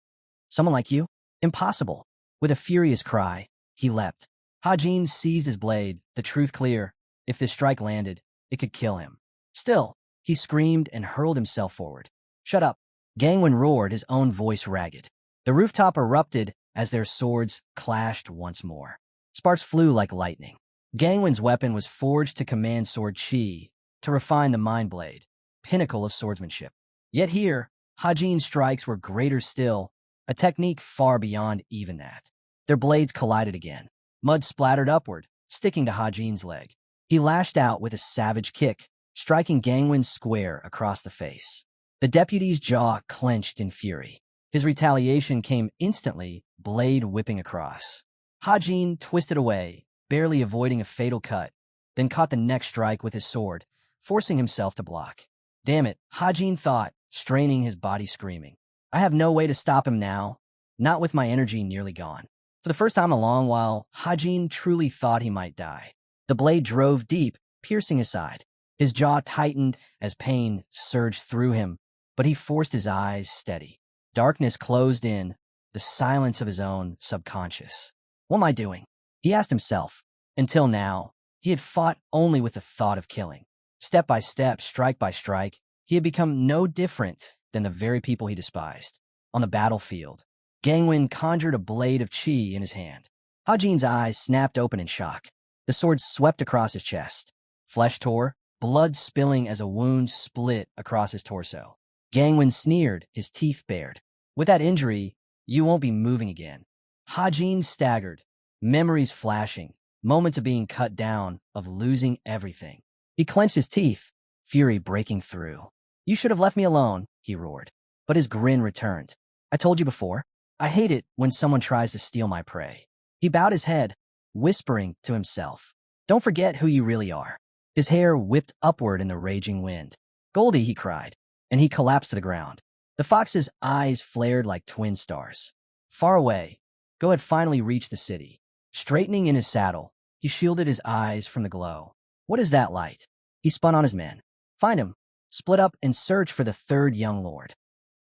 Someone like you? Impossible." With a furious cry, he leapt. Hajin seized his blade, the truth clear. If this strike landed, it could kill him. Still, he screamed and hurled himself forward. "Shut up." Gangwon roared, his own voice ragged. The rooftop erupted as their swords clashed once more. Sparks flew like lightning. Gangwon's weapon was forged to command sword chi, to refine the mind blade, pinnacle of swordsmanship. Yet here, Hajin's strikes were greater still, a technique far beyond even that. Their blades collided again. Mud splattered upward, sticking to Hajin's leg. He lashed out with a savage kick, striking Gangwon square across the face. The deputy's jaw clenched in fury. His retaliation came instantly, blade whipping across. Hajin twisted away, barely avoiding a fatal cut, then caught the next strike with his sword, forcing himself to block. Damn it, Hajin thought, straining his body screaming. I have no way to stop him now, not with my energy nearly gone. For the first time in a long while, Hajin truly thought he might die. The blade drove deep, piercing his side. His jaw tightened as pain surged through him, but he forced his eyes steady. Darkness closed in, the silence of his own subconscious. What am I doing? He asked himself. Until now, he had fought only with the thought of killing. Step by step, strike by strike, he had become no different than the very people he despised. On the battlefield, Gangwon conjured a blade of chi in his hand. Hajin's eyes snapped open in shock. The sword swept across his chest. Flesh tore, blood spilling as a wound split across his torso. Gangwon sneered, his teeth bared. With that injury, you won't be moving again. Hajin staggered, memories flashing, moments of being cut down, of losing everything. He clenched his teeth, fury breaking through. You should have left me alone, he roared. But his grin returned. I told you before, I hate it when someone tries to steal my prey. He bowed his head, whispering to himself. Don't forget who you really are. His hair whipped upward in the raging wind. Goldie, he cried, and he collapsed to the ground. The fox's eyes flared like twin stars. Far away, Go had finally reached the city. Straightening in his saddle, he shielded his eyes from the glow. What is that light? He spun on his men. Find him. Split up and search for the third young lord.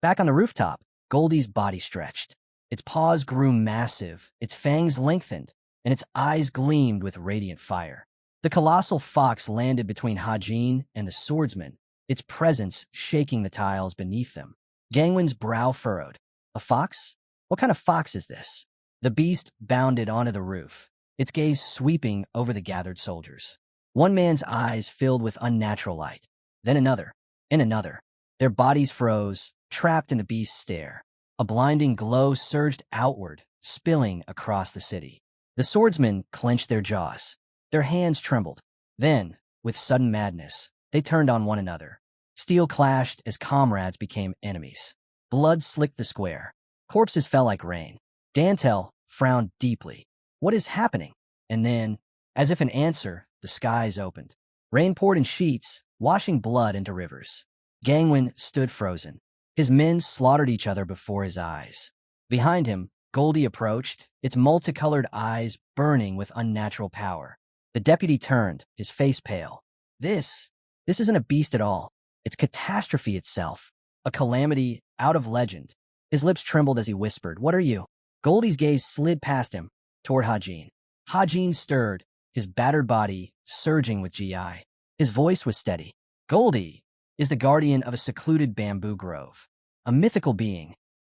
Back on the rooftop, Goldie's body stretched. Its paws grew massive, its fangs lengthened, and its eyes gleamed with radiant fire. The colossal fox landed between Hajin and the swordsman, its presence shaking the tiles beneath them. Gangwon's brow furrowed. A fox? What kind of fox is this? The beast bounded onto the roof, its gaze sweeping over the gathered soldiers. One man's eyes filled with unnatural light, then another, and another. Their bodies froze, trapped in the beast's stare. A blinding glow surged outward, spilling across the city. The swordsmen clenched their jaws. Their hands trembled. Then, with sudden madness, they turned on one another. Steel clashed as comrades became enemies. Blood slicked the square. Corpses fell like rain. Dantel frowned deeply. What is happening? And then, as if an answer, the skies opened. Rain poured in sheets, washing blood into rivers. Gangwon stood frozen. His men slaughtered each other before his eyes. Behind him, Goldie approached, its multicolored eyes burning with unnatural power. The deputy turned, his face pale. This isn't a beast at all. It's catastrophe itself. A calamity out of legend. His lips trembled as he whispered, "What are you?" Goldie's gaze slid past him, toward Hajin. Hajin stirred, his battered body surging with GI. His voice was steady. Goldie is the guardian of a secluded bamboo grove. A mythical being.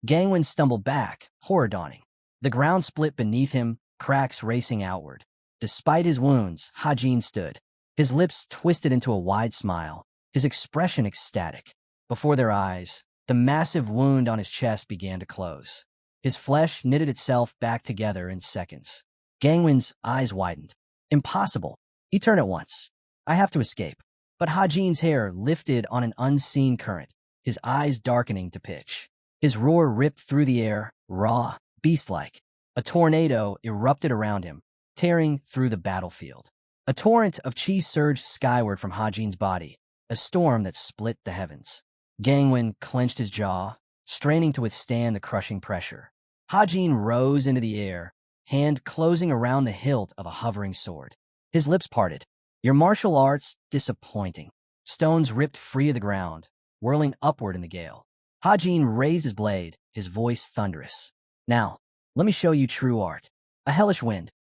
Gangwon stumbled back, horror dawning. The ground split beneath him, cracks racing outward. Despite his wounds, Hajin stood. His lips twisted into a wide smile, his expression ecstatic. Before their eyes, the massive wound on his chest began to close. His flesh knitted itself back together in seconds. Gangwon's eyes widened. Impossible. He turned at once. I have to escape. But Hajin's hair lifted on an unseen current, his eyes darkening to pitch. His roar ripped through the air, raw, beast-like. A tornado erupted around him, tearing through the battlefield. A torrent of chi surged skyward from Hajin's body, a storm that split the heavens. Gangwon clenched his jaw, straining to withstand the crushing pressure. Hajin rose into the air, hand closing around the hilt of a hovering sword. His lips parted. Your martial arts, disappointing. Stones ripped free of the ground, whirling upward in the gale. Hajin raised his blade, his voice thunderous. Now, let me show you true art. A hellish wind.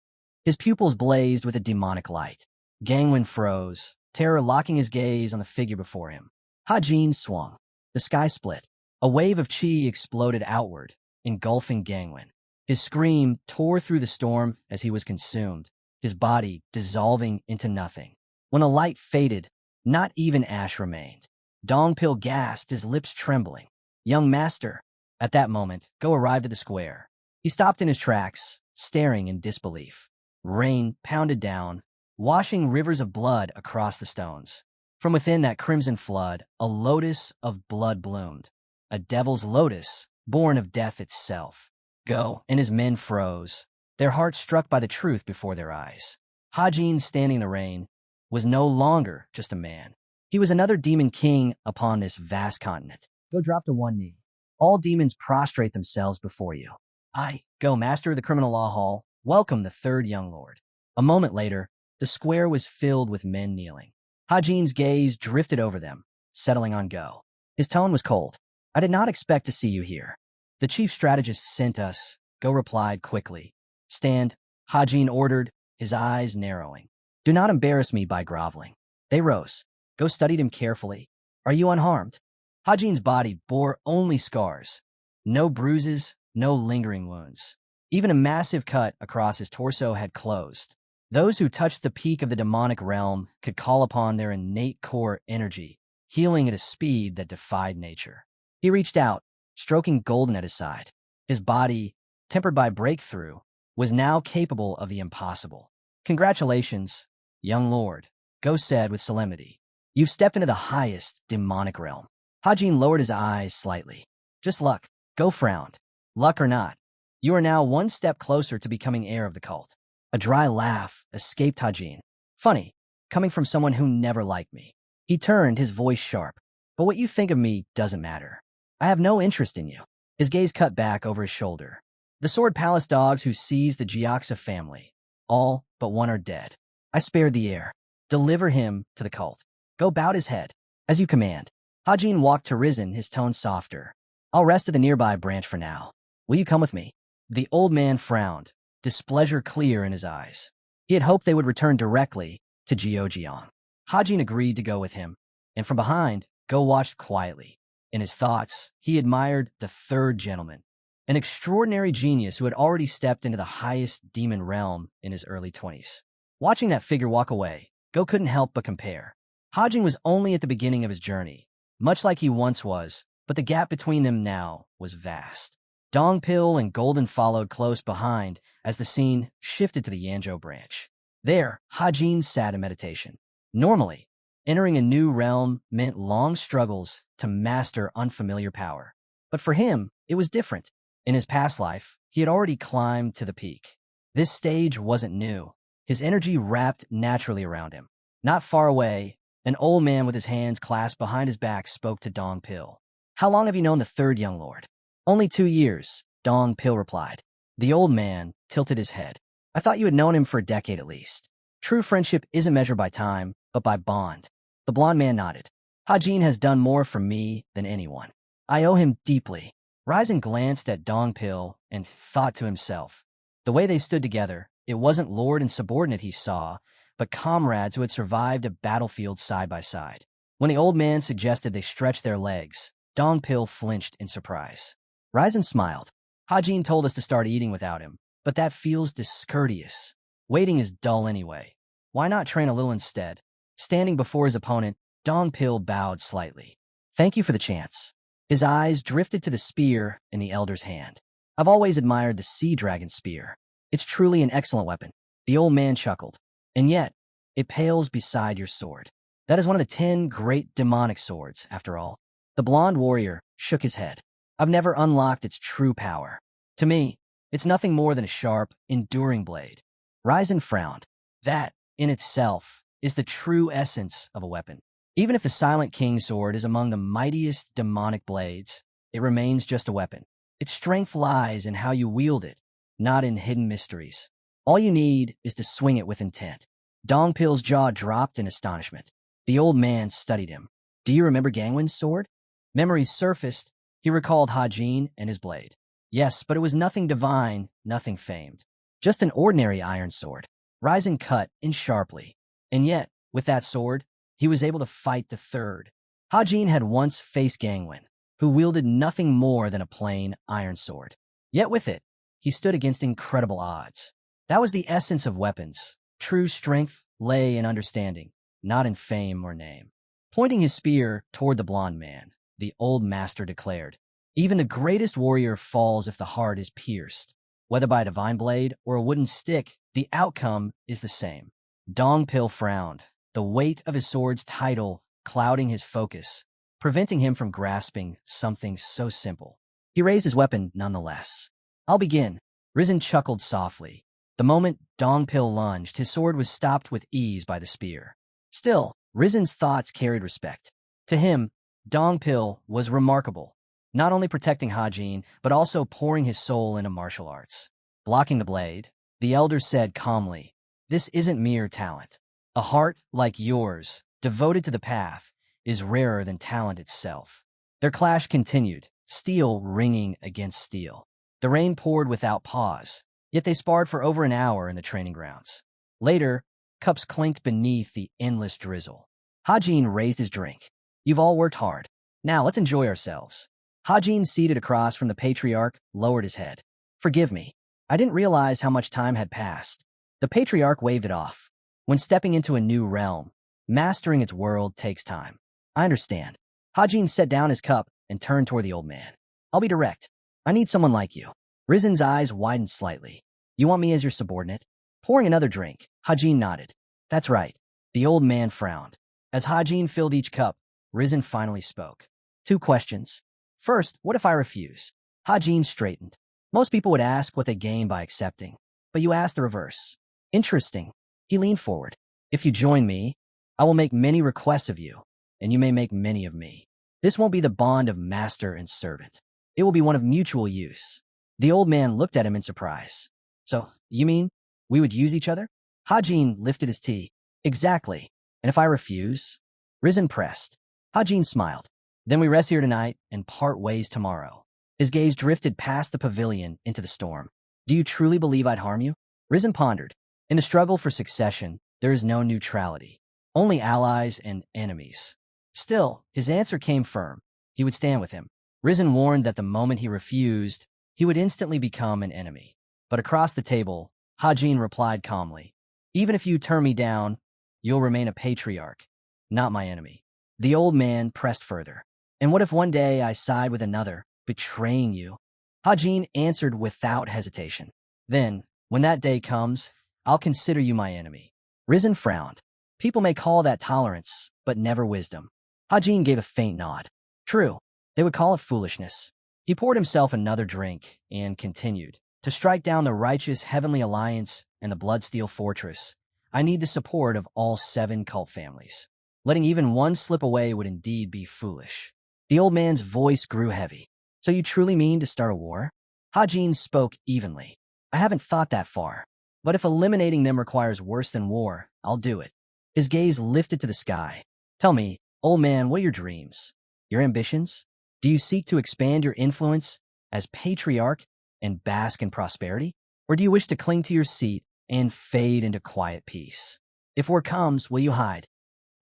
His pupils blazed with a demonic light. Gangwon froze, terror locking his gaze on the figure before him. Hajin swung. The sky split. A wave of chi exploded outward, engulfing Gangwon. His scream tore through the storm as he was consumed, his body dissolving into nothing. When the light faded, not even ash remained. Dongpil gasped, his lips trembling. Young master. At that moment, Go arrived at the square. He stopped in his tracks, staring in disbelief. Rain pounded down, washing rivers of blood across the stones. From within that crimson flood, a lotus of blood bloomed. A devil's lotus, born of death itself. Go and his men froze, their hearts struck by the truth before their eyes. Hajin, standing in the rain, was no longer just a man. He was another demon king upon this vast continent. Go drop to one knee. All demons prostrate themselves before you. I, Go, master of the criminal law hall, welcome the third young lord. A moment later, the square was filled with men kneeling. Hajin's gaze drifted over them, settling on Go. His tone was cold. I did not expect to see you here. The chief strategist sent us, Go replied quickly. Stand, Hajin ordered, his eyes narrowing. Do not embarrass me by groveling. They rose. Go studied him carefully. Are you unharmed? Hajin's body bore only scars. No bruises, no lingering wounds. Even a massive cut across his torso had closed. Those who touched the peak of the demonic realm could call upon their innate core energy, healing at a speed that defied nature. He reached out, stroking Golden at his side. His body, tempered by breakthrough, was now capable of the impossible. Congratulations, young lord, Go said with solemnity. You've stepped into the highest demonic realm. Hajin lowered his eyes slightly. Just luck, Go frowned. Luck or not, you are now one step closer to becoming heir of the cult. A dry laugh escaped Hajin. Funny, coming from someone who never liked me. He turned, his voice sharp. But what you think of me doesn't matter. I have no interest in you. His gaze cut back over his shoulder. The Sword Palace dogs who seized the Jiaxa family. All but one are dead. I spared the heir. Deliver him to the cult. Go bowed his head. As you command. Hajin walked to Risen, his tone softer. I'll rest at the nearby branch for now. Will you come with me? The old man frowned, displeasure clear in his eyes. He had hoped they would return directly to Jiang. Hajin agreed to go with him, and from behind, Go watched quietly. In his thoughts, he admired the third gentleman, an extraordinary genius who had already stepped into the highest demon realm in his early 20s. Watching that figure walk away, Go couldn't help but compare. Hajin was only at the beginning of his journey, much like he once was, but the gap between them now was vast. Dongpil and Golden followed close behind as the scene shifted to the Yanzhou branch. There, Hajin sat in meditation. Normally, entering a new realm meant long struggles to master unfamiliar power. But for him, it was different. In his past life, he had already climbed to the peak. This stage wasn't new. His energy wrapped naturally around him. Not far away, an old man with his hands clasped behind his back spoke to Dongpil. How long have you known the third young lord? Only 2 years, Dongpil replied. The old man tilted his head. I thought you had known him for a decade at least. True friendship isn't measured by time, but by bond. The blond man nodded. Hajin has done more for me than anyone. I owe him deeply. Raisin glanced at Dongpil and thought to himself. The way they stood together, it wasn't lord and subordinate he saw, but comrades who had survived a battlefield side by side. When the old man suggested they stretch their legs, Dongpil flinched in surprise. Raisin smiled. Hajin told us to start eating without him, but that feels discourteous. Waiting is dull anyway. Why not train a little instead? Standing before his opponent, Dongpil bowed slightly. Thank you for the chance. His eyes drifted to the spear in the elder's hand. I've always admired the sea dragon spear. It's truly an excellent weapon. The old man chuckled. And yet, it pales beside your sword. That is one of the 10 great demonic swords, after all. The blonde warrior shook his head. I've never unlocked its true power. To me, it's nothing more than a sharp, enduring blade. Raisin frowned. That, in itself, is the true essence of a weapon. Even if the Silent King sword is among the mightiest demonic blades, it remains just a weapon. Its strength lies in how you wield it, not in hidden mysteries. All you need is to swing it with intent. Dongpil's jaw dropped in astonishment. The old man studied him. Do you remember Gangwen's sword? Memories surfaced. He recalled Hajin and his blade. Yes, but it was nothing divine, nothing famed. Just an ordinary iron sword. Raisin cut in sharply. And yet, with that sword, he was able to fight the third. Hajin had once faced Gangwen, who wielded nothing more than a plain iron sword. Yet with it, he stood against incredible odds. That was the essence of weapons. True strength lay in understanding, not in fame or name. Pointing his spear toward the blond man, the old master declared, even the greatest warrior falls if the heart is pierced. Whether by a divine blade or a wooden stick, the outcome is the same. Dongpil frowned, the weight of his sword's title clouding his focus, preventing him from grasping something so simple. He raised his weapon nonetheless. I'll begin. Risen chuckled softly. The moment Dongpil lunged, his sword was stopped with ease by the spear. Still, Risen's thoughts carried respect. To him, Dongpil was remarkable. not only protecting Hajin, but also pouring his soul into martial arts. Blocking the blade, the elder said calmly, "This isn't mere talent. A heart like yours, devoted to the path, is rarer than talent itself." Their clash continued, steel ringing against steel. The rain poured without pause, yet they sparred for over an hour in the training grounds. Later, cups clinked beneath the endless drizzle. Hajin raised his drink. "You've all worked hard. Now let's enjoy ourselves." Hajin, seated across from the patriarch, lowered his head. "Forgive me. I didn't realize how much time had passed." The patriarch waved it off. "When stepping into a new realm, mastering its world takes time." "I understand." Hajin set down his cup and turned toward the old man. "I'll be direct. I need someone like you." Rizen's eyes widened slightly. "You want me as your subordinate?" Pouring another drink, Hajin nodded. "That's right." The old man frowned. As Hajin filled each cup, Rizen finally spoke. "Two questions. First, what if I refuse?" Hajin straightened. "Most people would ask what they gain by accepting, but you asked the reverse." "Interesting." He leaned forward. "If you join me, I will make many requests of you, and you may make many of me. This won't be the bond of master and servant. It will be one of mutual use." The old man looked at him in surprise. "So, you mean we would use each other?" Hajin lifted his tea. "Exactly. And if I refuse?" Rizen pressed. Hajin smiled. "Then we rest here tonight and part ways tomorrow." His gaze drifted past the pavilion into the storm. "Do you truly believe I'd harm you?" Rizen pondered. "In the struggle for succession, there is no neutrality. Only allies and enemies." Still, his answer came firm. He would stand with him. Rizen warned that the moment he refused, he would instantly become an enemy. But across the table, Hajin replied calmly, "Even if you turn me down, you'll remain a patriarch, not my enemy." The old man pressed further. "And what if one day I side with another, betraying you?" Hajin answered without hesitation. "Then, when that day comes, I'll consider you my enemy." Rizen frowned. "People may call that tolerance, but never wisdom." Hajin gave a faint nod. "True, they would call it foolishness." He poured himself another drink and continued. "To strike down the righteous Heavenly Alliance and the Bloodsteel Fortress, I need the support of all 7 cult families. Letting even one slip away would indeed be foolish." The old man's voice grew heavy. "So you truly mean to start a war?" Hajin spoke evenly. "I haven't thought that far. But if eliminating them requires worse than war, I'll do it." His gaze lifted to the sky. "Tell me, old man, what are your dreams? Your ambitions? Do you seek to expand your influence as patriarch and bask in prosperity? Or do you wish to cling to your seat and fade into quiet peace? If war comes, will you hide?"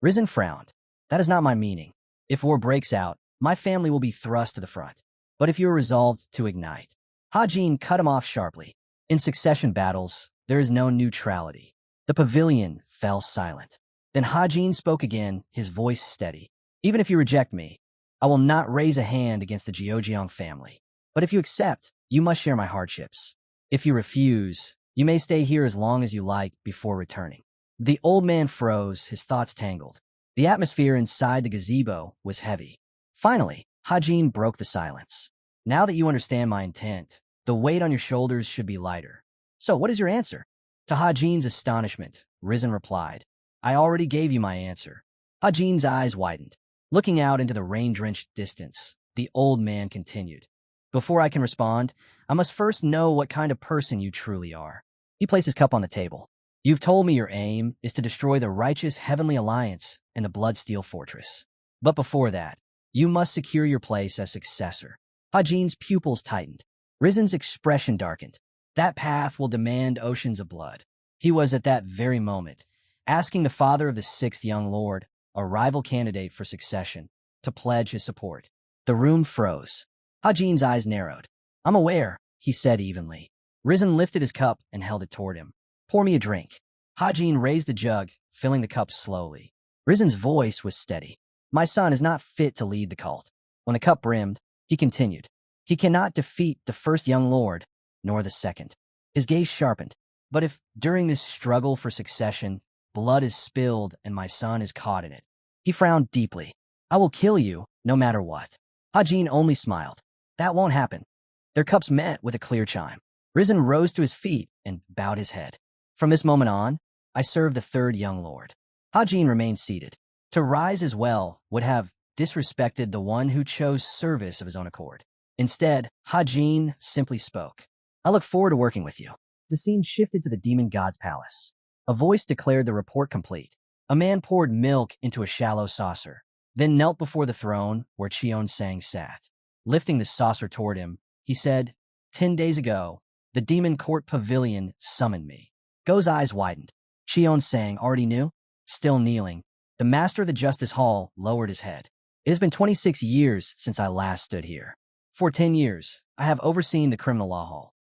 Rizen frowned. "That is not my meaning. If war breaks out, my family will be thrust to the front. But if you are resolved to ignite..." Hajin cut him off sharply. "In succession battles, there is no neutrality." The pavilion fell silent. Then Hajin spoke again, his voice steady. "Even if you reject me, I will not raise a hand against the Giojiang family. But if you accept, you must share my hardships. If you refuse, you may stay here as long as you like before returning." The old man froze, his thoughts tangled. The atmosphere inside the gazebo was heavy. Finally, Hajin broke the silence. "Now that you understand my intent, the weight on your shoulders should be lighter. So what is your answer?" To Hajin's astonishment, Rizen replied, "I already gave you my answer." Hajin's eyes widened. Looking out into the rain-drenched distance, the old man continued, "Before I can respond, I must first know what kind of person you truly are." He placed his cup on the table. "You've told me your aim is to destroy the righteous Heavenly Alliance and the Bloodsteel Fortress. But before that, you must secure your place as successor." Hajin's pupils tightened. Rizen's expression darkened. "That path will demand oceans of blood." He was at that very moment asking the father of the 6th young lord, a rival candidate for succession, to pledge his support. The room froze. Hajin's eyes narrowed. "I'm aware," he said evenly. Rizen lifted his cup and held it toward him. "Pour me a drink." Hajin raised the jug, filling the cup slowly. Rizen's voice was steady. "My son is not fit to lead the cult." When the cup brimmed, he continued, "He cannot defeat the 1st young lord, nor the 2nd. His gaze sharpened. "But if, during this struggle for succession, blood is spilled and my son is caught in it." He frowned deeply. "I will kill you, no matter what." Hajin only smiled. "That won't happen." Their cups met with a clear chime. Rizen rose to his feet and bowed his head. "From this moment on, I serve the 3rd young lord." Hajin remained seated. To rise as well would have disrespected the one who chose service of his own accord. Instead, Hajin simply spoke. I look forward to working with you. The scene shifted to the demon god's palace. A voice declared the report complete. A man poured milk into a shallow saucer, then knelt before the throne where Cheon-sang sat. Lifting the saucer toward him, he said, 10 days ago, the demon court pavilion summoned me. Go's eyes widened. Cheon-sang already knew? Still kneeling, the master of the justice hall lowered his head. It has been 26 years since I last stood here. For 10 years, I have overseen the criminal law hall.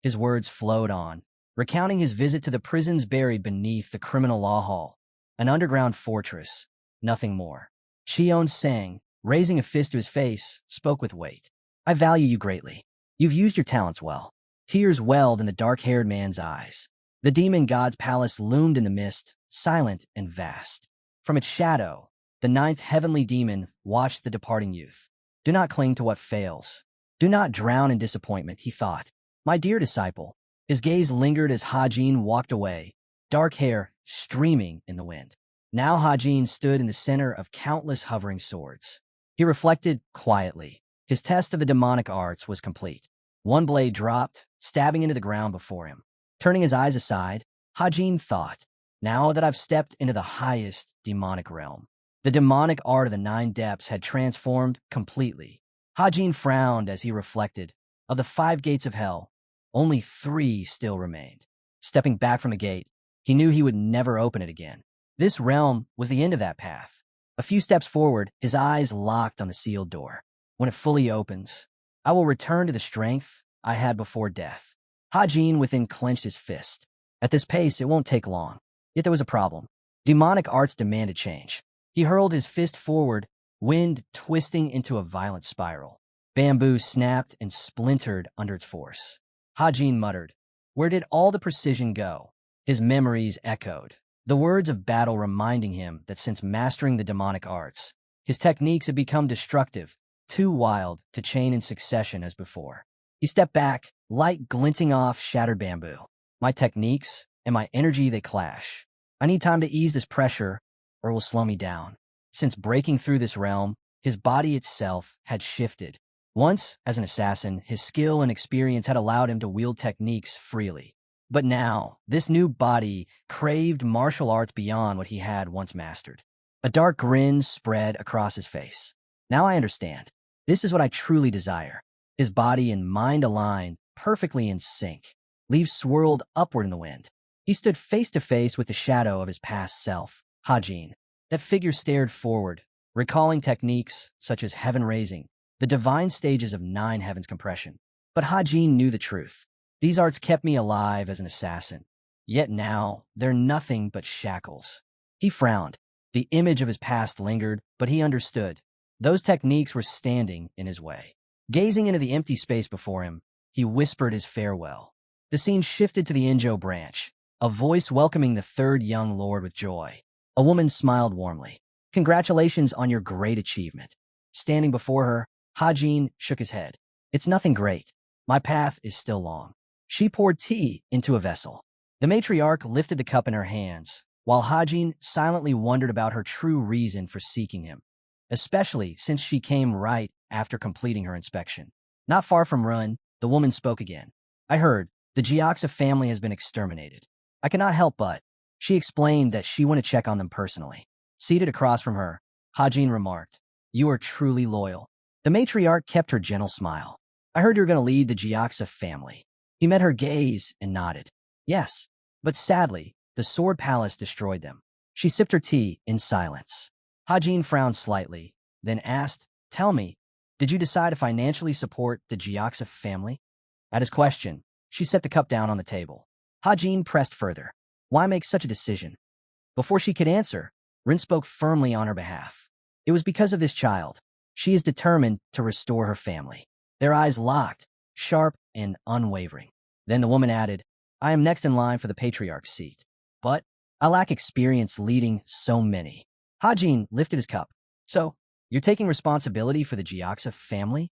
His words flowed on, recounting his visit to the prisons buried beneath the criminal law hall, an underground fortress, nothing more. Cheon-sang, raising a fist to his face, spoke with weight. I value you greatly. You've used your talents well. Tears welled in the dark-haired man's eyes. The demon god's palace loomed in the mist, silent and vast. From its shadow, the ninth heavenly demon watched the departing youth. Do not cling to what fails. Do not drown in disappointment, he thought. My dear disciple. His gaze lingered as Hajin walked away, dark hair streaming in the wind. Now Hajin stood in the center of countless hovering swords. He reflected quietly. His test of the demonic arts was complete. One blade dropped, stabbing into the ground before him. Turning his eyes aside, Hajin thought, now that I've stepped into the highest demonic realm, the demonic art of the 9 depths had transformed completely. Hajin frowned as he reflected. Of the 5 gates of hell, only 3 still remained. Stepping back from the gate, he knew he would never open it again. This realm was the end of that path. A few steps forward, his eyes locked on the sealed door. When it fully opens, I will return to the strength I had before death. Hajin within clenched his fist. At this pace, it won't take long. Yet there was a problem. Demonic arts demanded change. He hurled his fist forward, wind twisting into a violent spiral. Bamboo snapped and splintered under its force. Hajin muttered, where did all the precision go? His memories echoed, the words of battle reminding him that since mastering the demonic arts, his techniques had become destructive, too wild to chain in succession as before. He stepped back, light glinting off shattered bamboo. My techniques and my energy, they clash. I need time to ease this pressure, or it will slow me down. Since breaking through this realm, his body itself had shifted. Once, as an assassin, his skill and experience had allowed him to wield techniques freely. But now, this new body craved martial arts beyond what he had once mastered. A dark grin spread across his face. Now I understand. This is what I truly desire. His body and mind aligned, perfectly in sync. Leaves swirled upward in the wind. He stood face to face with the shadow of his past self, Hajin. That figure stared forward, recalling techniques such as heaven raising, the divine stages of 9 heavens compression. But Hajin knew the truth. These arts kept me alive as an assassin. Yet now, they're nothing but shackles. He frowned. The image of his past lingered, but he understood. Those techniques were standing in his way. Gazing into the empty space before him, he whispered his farewell. The scene shifted to the Injo branch, a voice welcoming the 3rd young lord with joy. A woman smiled warmly. Congratulations on your great achievement. Standing before her, Hajin shook his head. It's nothing great. My path is still long. She poured tea into a vessel. The matriarch lifted the cup in her hands, while Hajin silently wondered about her true reason for seeking him, especially since she came right after completing her inspection. Not far from Run, the woman spoke again. I heard the Gioxa family has been exterminated. I cannot help but. She explained that she wanted to check on them personally. Seated across from her, Hajin remarked, you are truly loyal. The matriarch kept her gentle smile. I heard you were going to lead the Gioxa family. He met her gaze and nodded. Yes, but sadly, the Sword Palace destroyed them. She sipped her tea in silence. Hajin frowned slightly, then asked, tell me, did you decide to financially support the Gioxa family? At his question, she set the cup down on the table. Hajin pressed further. Why make such a decision? Before she could answer, Rin spoke firmly on her behalf. It was because of this child. She is determined to restore her family. Their eyes locked, sharp and unwavering. Then the woman added, I am next in line for the patriarch's seat, but I lack experience leading so many. Hajin lifted his cup. So, you're taking responsibility for the Gioxa family?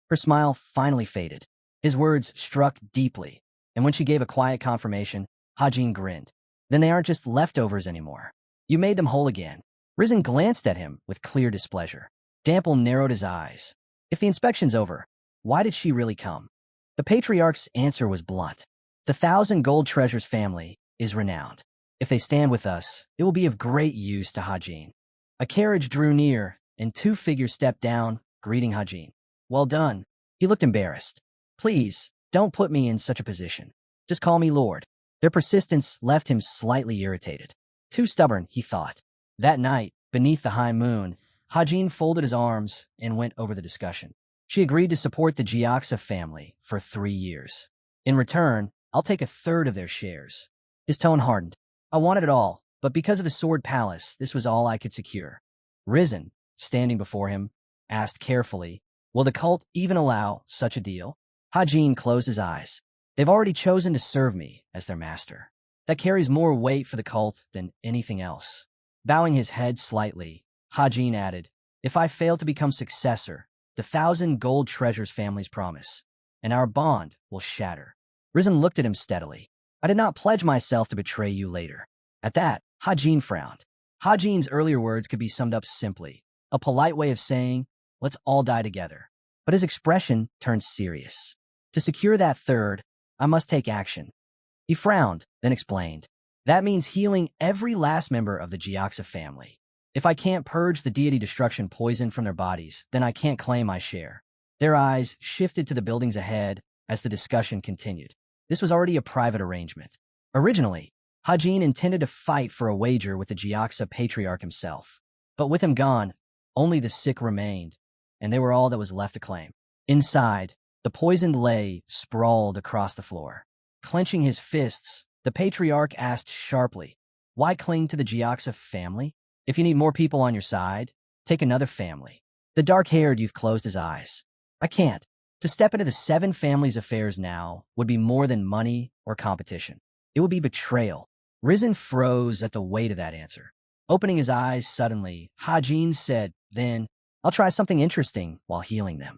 Her smile finally faded. His words struck deeply, and when she gave a quiet confirmation, Hajin grinned. Then they aren't just leftovers anymore. You made them whole again. Risen glanced at him with clear displeasure. Dample narrowed his eyes. If the inspection's over, why did she really come? The patriarch's answer was blunt. The 1,000 gold treasures family is renowned. If they stand with us, it will be of great use to Hajin. A carriage drew near, and 2 figures stepped down, greeting Hajin. Well done. He looked embarrassed. Please, don't put me in such a position. Just call me Lord. Their persistence left him slightly irritated. Too stubborn, he thought. That night, beneath the high moon, Hajin folded his arms and went over the discussion. She agreed to support the Gioxa family for 3 years. In return, I'll take 1/3 of their shares. His tone hardened. I wanted it all, but because of the Sword Palace, this was all I could secure. Risen, standing before him, asked carefully, will the cult even allow such a deal? Hajin closed his eyes. They've already chosen to serve me as their master. That carries more weight for the cult than anything else. Bowing his head slightly, Hajin added, if I fail to become successor, the 1,000 gold treasures family's promise, and our bond will shatter. Risen looked at him steadily. I did not pledge myself to betray you later. At that, Hajin frowned. Hajin's earlier words could be summed up simply, a polite way of saying, let's all die together. But his expression turned serious. To secure that 1/3, I must take action. He frowned, then explained. That means healing every last member of the Gioxa family. If I can't purge the deity destruction poison from their bodies, then I can't claim my share. Their eyes shifted to the buildings ahead as the discussion continued. This was already a private arrangement. Originally, Hajin intended to fight for a wager with the Gioxa patriarch himself. But with him gone, only the sick remained, and they were all that was left to claim. Inside, the poisoned lay sprawled across the floor. Clenching his fists, the patriarch asked sharply, why cling to the Gioxa family? If you need more people on your side, take another family. The dark-haired youth closed his eyes. I can't. To step into the 7 families' affairs now would be more than money or competition. It would be betrayal. Risen froze at the weight of that answer. Opening his eyes suddenly, Hajin said, then, I'll try something interesting while healing them.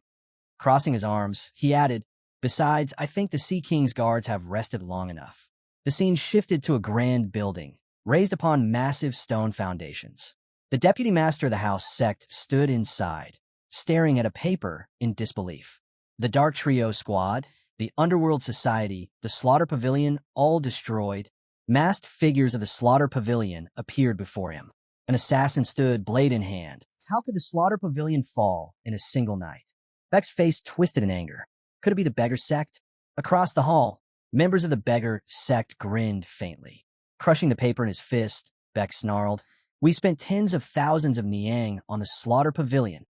Crossing his arms, he added, besides, I think the Sea King's guards have rested long enough. The scene shifted to a grand building, raised upon massive stone foundations. The deputy master of the house sect stood inside, staring at a paper in disbelief. The Dark Trio squad, the Underworld Society, the Slaughter Pavilion, all destroyed. Masked figures of the Slaughter Pavilion appeared before him. An assassin stood, blade in hand. How could the Slaughter Pavilion fall in a single night? Beck's face twisted in anger. Could it be the Beggar sect? Across the hall, members of the Beggar sect grinned faintly. Crushing the paper in his fist, Beck snarled, we spent tens of thousands of Niang on the Slaughter Pavilion.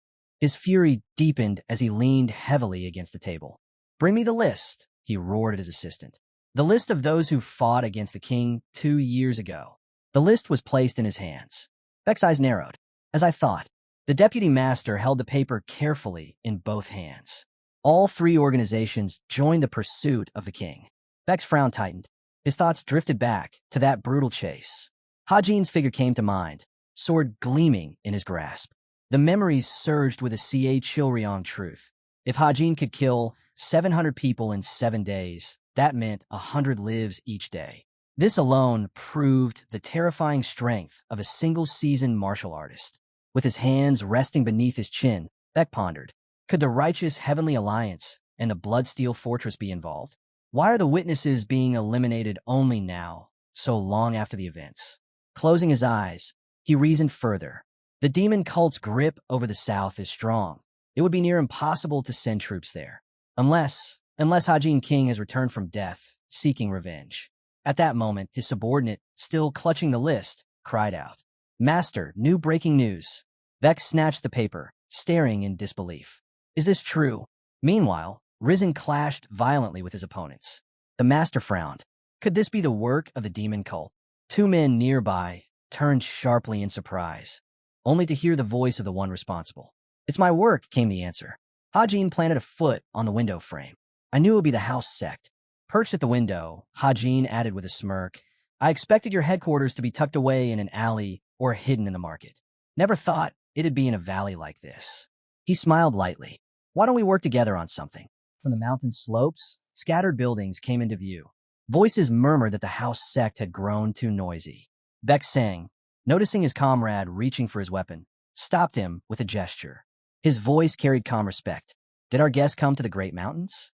His fury deepened as he leaned heavily against the table. Bring me the list, he roared at his assistant. The list of those who fought against the king 2 years ago. The list was placed in his hands. Beck's eyes narrowed. As I thought, the deputy master held the paper carefully in both hands. All 3 organizations joined the pursuit of the king. Beck's frown tightened. His thoughts drifted back to that brutal chase. Hajin's figure came to mind, sword gleaming in his grasp. The memories surged with a Chilryong truth. If Hajin could kill 700 people in 7 days, that meant 100 lives each day. This alone proved the terrifying strength of a single-seasoned martial artist. With his hands resting beneath his chin, Beck pondered, could the righteous Heavenly Alliance and the Bloodsteel Fortress be involved? Why are the witnesses being eliminated only now, so long after the events? Closing his eyes, he reasoned further. The demon cult's grip over the South is strong. It would be near impossible to send troops there. Unless Hajin King has returned from death, seeking revenge. At that moment, his subordinate, still clutching the list, cried out, Master, new breaking news. Beck snatched the paper, staring in disbelief. Is this true? Meanwhile, Risen clashed violently with his opponents. The master frowned. Could this be the work of the demon cult? 2 men nearby turned sharply in surprise, only to hear the voice of the one responsible. It's my work, came the answer. Hajin planted a foot on the window frame. I knew it would be the house sect. Perched at the window, Hajin added with a smirk, I expected your headquarters to be tucked away in an alley or hidden in the market. Never thought it'd be in a valley like this. He smiled lightly. Why don't we work together on something? From the mountain slopes, scattered buildings came into view. Voices murmured that the house sect had grown too noisy. Beck sang, noticing his comrade reaching for his weapon, stopped him with a gesture. His voice carried calm respect. Did our guest come to the Great Mountains?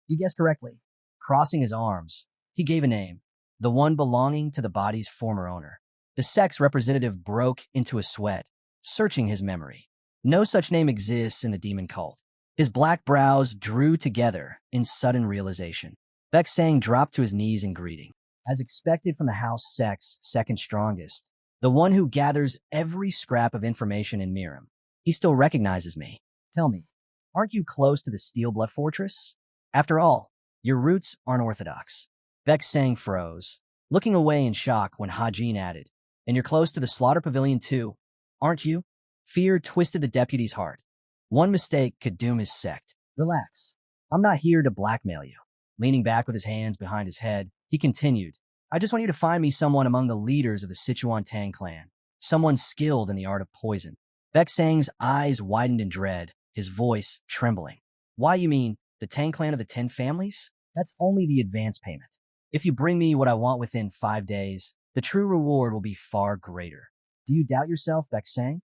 You guessed correctly. Crossing his arms, he gave a name, the one belonging to the body's former owner. The sex representative broke into a sweat, searching his memory. No such name exists in the demon cult. His black brows drew together in sudden realization. Baek Sang dropped to his knees in greeting. As expected from the house sex second strongest, the one who gathers every scrap of information in Miram, he still recognizes me. Tell me, aren't you close to the Steel Blood Fortress? After all, your roots aren't orthodox. Baek Sang froze, looking away in shock when Hajin added, and you're close to the Slaughter Pavilion too, aren't you? Fear twisted the deputy's heart. One mistake could doom his sect. Relax. I'm not here to blackmail you. Leaning back with his hands behind his head, he continued, I just want you to find me someone among the leaders of the Sichuan Tang clan, someone skilled in the art of poison. Baek Sang's eyes widened in dread, his voice trembling. Why, you mean the Tang clan of the 10 families? That's only the advance payment. If you bring me what I want within 5 days, the true reward will be far greater. Do you doubt yourself, Baek Sang?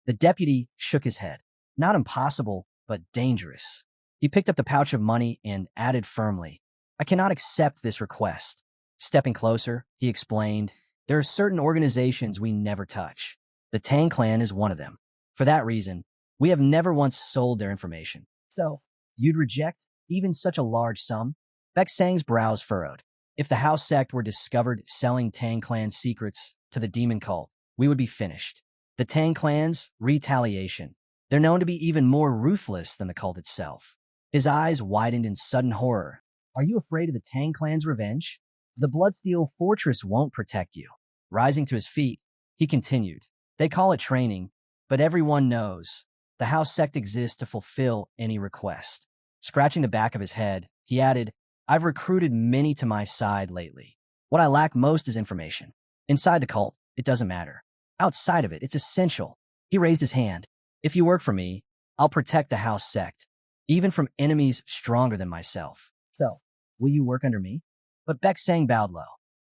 The deputy shook his head. Not impossible, but dangerous. He picked up the pouch of money and added firmly, I cannot accept this request. Stepping closer, he explained, there are certain organizations we never touch. The Tang clan is one of them. For that reason, we have never once sold their information. So, you'd reject even such a large sum? Baek Sang's brows furrowed. If the house sect were discovered selling Tang clan secrets to the demon cult, we would be finished. The Tang clan's retaliation. They're known to be even more ruthless than the cult itself. His eyes widened in sudden horror. Are you afraid of the Tang clan's revenge? The Bloodsteel Fortress won't protect you. Rising to his feet, he continued. They call it training, but everyone knows. The house sect exists to fulfill any request. Scratching the back of his head, he added, I've recruited many to my side lately. What I lack most is information. Inside the cult, it doesn't matter. Outside of it, it's essential. He raised his hand. If you work for me, I'll protect the house sect, even from enemies stronger than myself. So, will you work under me? But Baek Sang bowed low.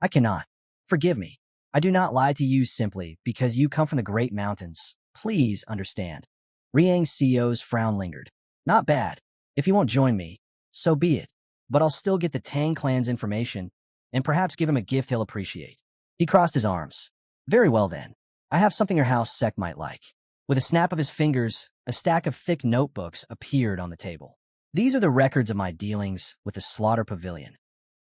I cannot. Forgive me. I do not lie to you simply because you come from the Great Mountains. Please understand. Riang's CEO's frown lingered. Not bad. If you won't join me, so be it. But I'll still get the Tang clan's information and perhaps give him a gift he'll appreciate. He crossed his arms. Very well then. I have something your house sect might like. With a snap of his fingers, a stack of thick notebooks appeared on the table. These are the records of my dealings with the Slaughter Pavilion.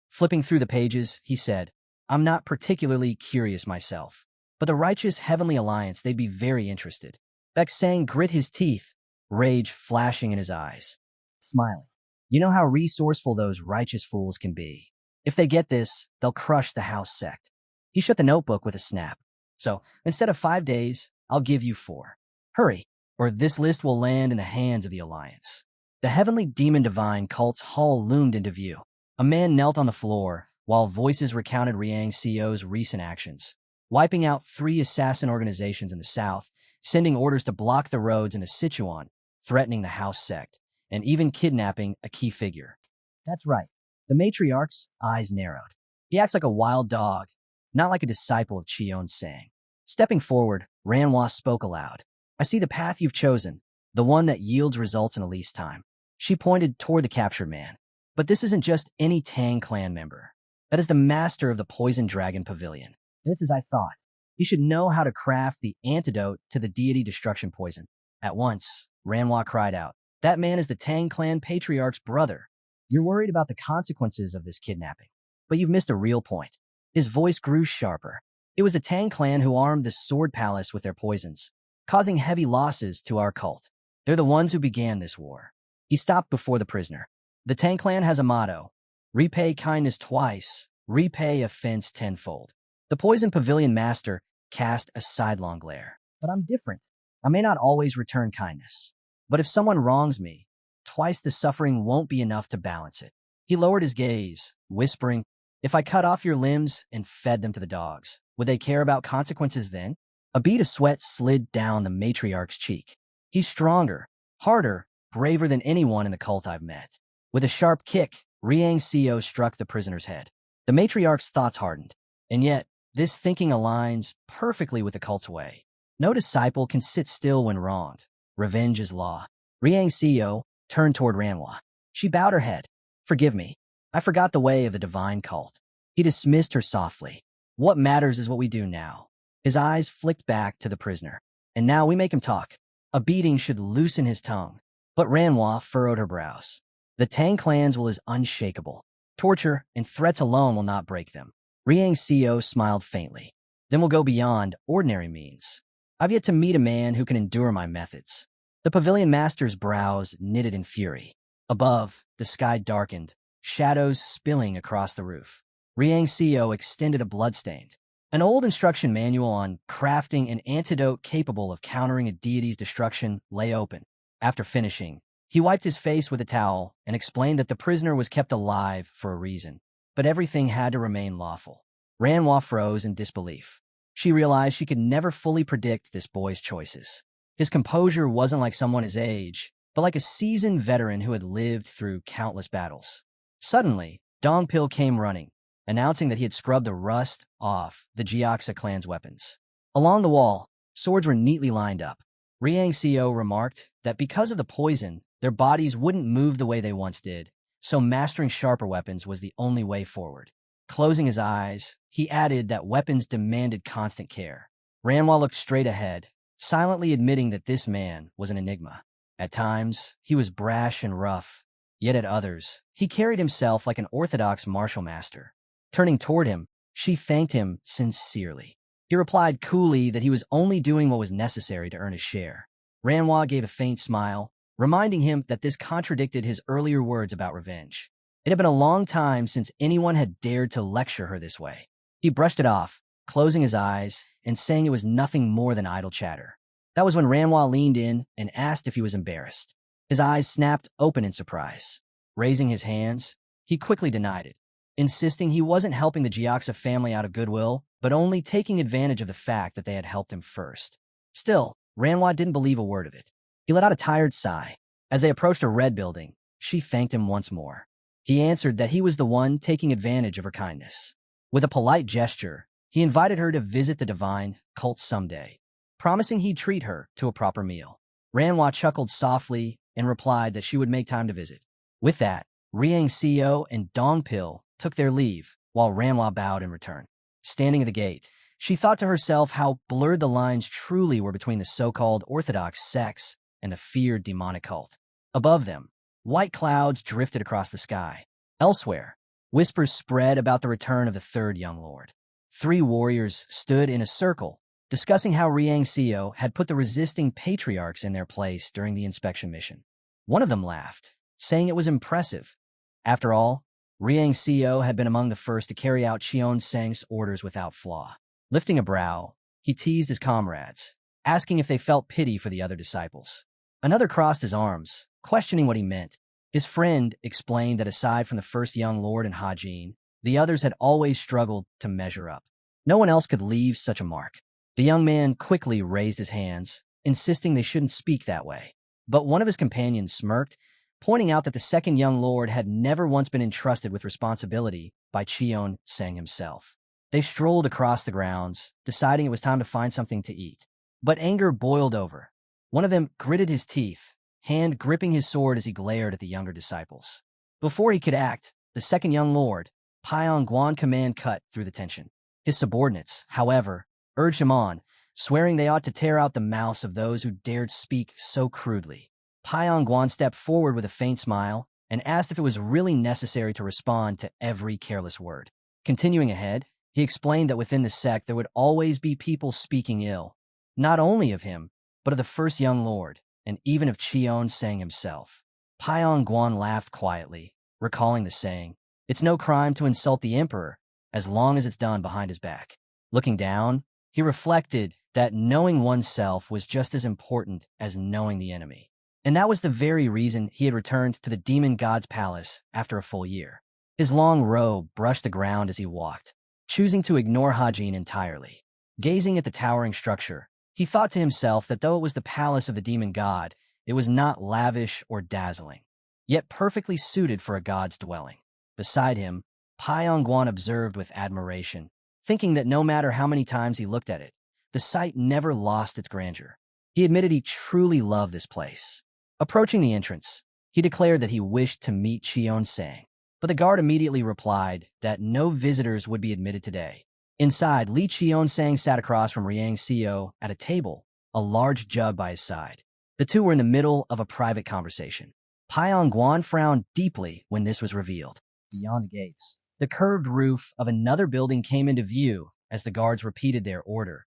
Flipping through the pages, he said, I'm not particularly curious myself, but the righteous Heavenly Alliance, they'd be very interested. Baek Sang grit his teeth, rage flashing in his eyes. Smiling. You know how resourceful those righteous fools can be. If they get this, they'll crush the house sect. He shut the notebook with a snap. So, instead of 5 days, I'll give you 4. Hurry, or this list will land in the hands of the Alliance. The heavenly demon divine cult's hall loomed into view. A man knelt on the floor, while voices recounted Riang's CEO's recent actions, wiping out 3 assassin organizations in the south, sending orders to block the roads into Sichuan, threatening the house sect, and even kidnapping a key figure. That's right. The matriarch's eyes narrowed. He acts like a wild dog, not like a disciple of Cheon Sang. Stepping forward, Manhwa spoke aloud. I see the path you've chosen, the one that yields results in the least time. She pointed toward the captured man. But this isn't just any Tang clan member. That is the master of the Poison Dragon Pavilion. It's as I thought. He should know how to craft the antidote to the deity destruction poison. At once, Manhwa cried out, that man is the Tang clan patriarch's brother. You're worried about the consequences of this kidnapping, but you've missed a real point. His voice grew sharper. It was the Tang clan who armed the Sword Palace with their poisons, causing heavy losses to our cult. They're the ones who began this war. He stopped before the prisoner. The Tang clan has a motto, repay kindness twice, repay offense tenfold. The Poison Pavilion master cast a sidelong glare. But I'm different. I may not always return kindness. But if someone wrongs me, twice the suffering won't be enough to balance it. He lowered his gaze, whispering, if I cut off your limbs and fed them to the dogs, would they care about consequences then? A bead of sweat slid down the matriarch's cheek. He's stronger, harder, braver than anyone in the cult I've met. With a sharp kick, Riang's CEO struck the prisoner's head. The matriarch's thoughts hardened. And yet, this thinking aligns perfectly with the cult's way. No disciple can sit still when wronged. Revenge is law. Riang Seo turned toward Ranhwa. She bowed her head. Forgive me. I forgot the way of the divine cult. He dismissed her softly. What matters is what we do now. His eyes flicked back to the prisoner. And now we make him talk. A beating should loosen his tongue. But Ranhwa furrowed her brows. The Tang clan's will is unshakable. Torture and threats alone will not break them. Riang Seo smiled faintly. Then we'll go beyond ordinary means. I've yet to meet a man who can endure my methods. The pavilion master's brows knitted in fury. Above, the sky darkened, shadows spilling across the roof. Riang Seo extended a bloodstained. An old instruction manual on crafting an antidote capable of countering a deity's destruction lay open. After finishing, he wiped his face with a towel and explained that the prisoner was kept alive for a reason, but everything had to remain lawful. Ranhwa froze in disbelief. She realized she could never fully predict this boy's choices. His composure wasn't like someone his age, but like a seasoned veteran who had lived through countless battles. Suddenly, Dongpil came running, announcing that he had scrubbed the rust off the Jiaxa clan's weapons. Along the wall, swords were neatly lined up. Riang Seo remarked that because of the poison, their bodies wouldn't move the way they once did, so mastering sharper weapons was the only way forward. Closing his eyes, he added that weapons demanded constant care. Ranhwa looked straight ahead, silently admitting that this man was an enigma. At times, he was brash and rough, yet at others, he carried himself like an orthodox martial master. Turning toward him, she thanked him sincerely. He replied coolly that he was only doing what was necessary to earn his share. Ranhwa gave a faint smile, reminding him that this contradicted his earlier words about revenge. It had been a long time since anyone had dared to lecture her this way. He brushed it off, closing his eyes and saying it was nothing more than idle chatter. That was when Ranhwa leaned in and asked if he was embarrassed. His eyes snapped open in surprise. Raising his hands, he quickly denied it, insisting he wasn't helping the Jiaxa family out of goodwill, but only taking advantage of the fact that they had helped him first. Still, Ranhwa didn't believe a word of it. He let out a tired sigh. As they approached a red building, she thanked him once more. He answered that he was the one taking advantage of her kindness. With a polite gesture, he invited her to visit the divine cult someday, promising he'd treat her to a proper meal. Ranhwa chuckled softly and replied that she would make time to visit. With that, Riang Seo and Dongpil took their leave, while Ranhwa bowed in return. Standing at the gate, she thought to herself how blurred the lines truly were between the so-called orthodox sects and the feared demonic cult. Above them, white clouds drifted across the sky. Elsewhere, whispers spread about the return of the third young lord. 3 warriors stood in a circle, discussing how Riang Seo had put the resisting patriarchs in their place during the inspection mission. One of them laughed, saying it was impressive. After all, Riang Seo had been among the first to carry out Cheon Seng's orders without flaw. Lifting a brow, he teased his comrades, asking if they felt pity for the other disciples. Another crossed his arms, questioning what he meant. His friend explained that aside from the first young lord and Hajin, the others had always struggled to measure up. No one else could leave such a mark. The young man quickly raised his hands, insisting they shouldn't speak that way. But one of his companions smirked, pointing out that the second young lord had never once been entrusted with responsibility by Cheon Seng himself. They strolled across the grounds, deciding it was time to find something to eat. But anger boiled over. One of them gritted his teeth, hand gripping his sword as he glared at the younger disciples. Before he could act, the second young lord, Pyong Guan command cut through the tension. His subordinates, however, urged him on, swearing they ought to tear out the mouths of those who dared speak so crudely. Pyong Guan stepped forward with a faint smile and asked if it was really necessary to respond to every careless word. Continuing ahead, he explained that within the sect there would always be people speaking ill, not only of him, but of the first young lord, and even of Cheon Seng himself. Pyong Guan laughed quietly, recalling the saying, "It's no crime to insult the emperor, as long as it's done behind his back." Looking down, he reflected that knowing oneself was just as important as knowing the enemy. And that was the very reason he had returned to the demon god's palace after a full year. His long robe brushed the ground as he walked, choosing to ignore Hajin entirely. Gazing at the towering structure, he thought to himself that though it was the palace of the demon god, it was not lavish or dazzling, yet perfectly suited for a god's dwelling. Beside him, Pyong Guan observed with admiration, thinking that no matter how many times he looked at it, the sight never lost its grandeur. He admitted he truly loved this place. Approaching the entrance, he declared that he wished to meet Cheon-sang, but the guard immediately replied that no visitors would be admitted today. Inside, Lee Cheon-sang sat across from Riang Seo at a table, a large jug by his side. The two were in the middle of a private conversation. Pyong Guan frowned deeply when this was revealed. Beyond the gates, the curved roof of another building came into view as the guards repeated their order.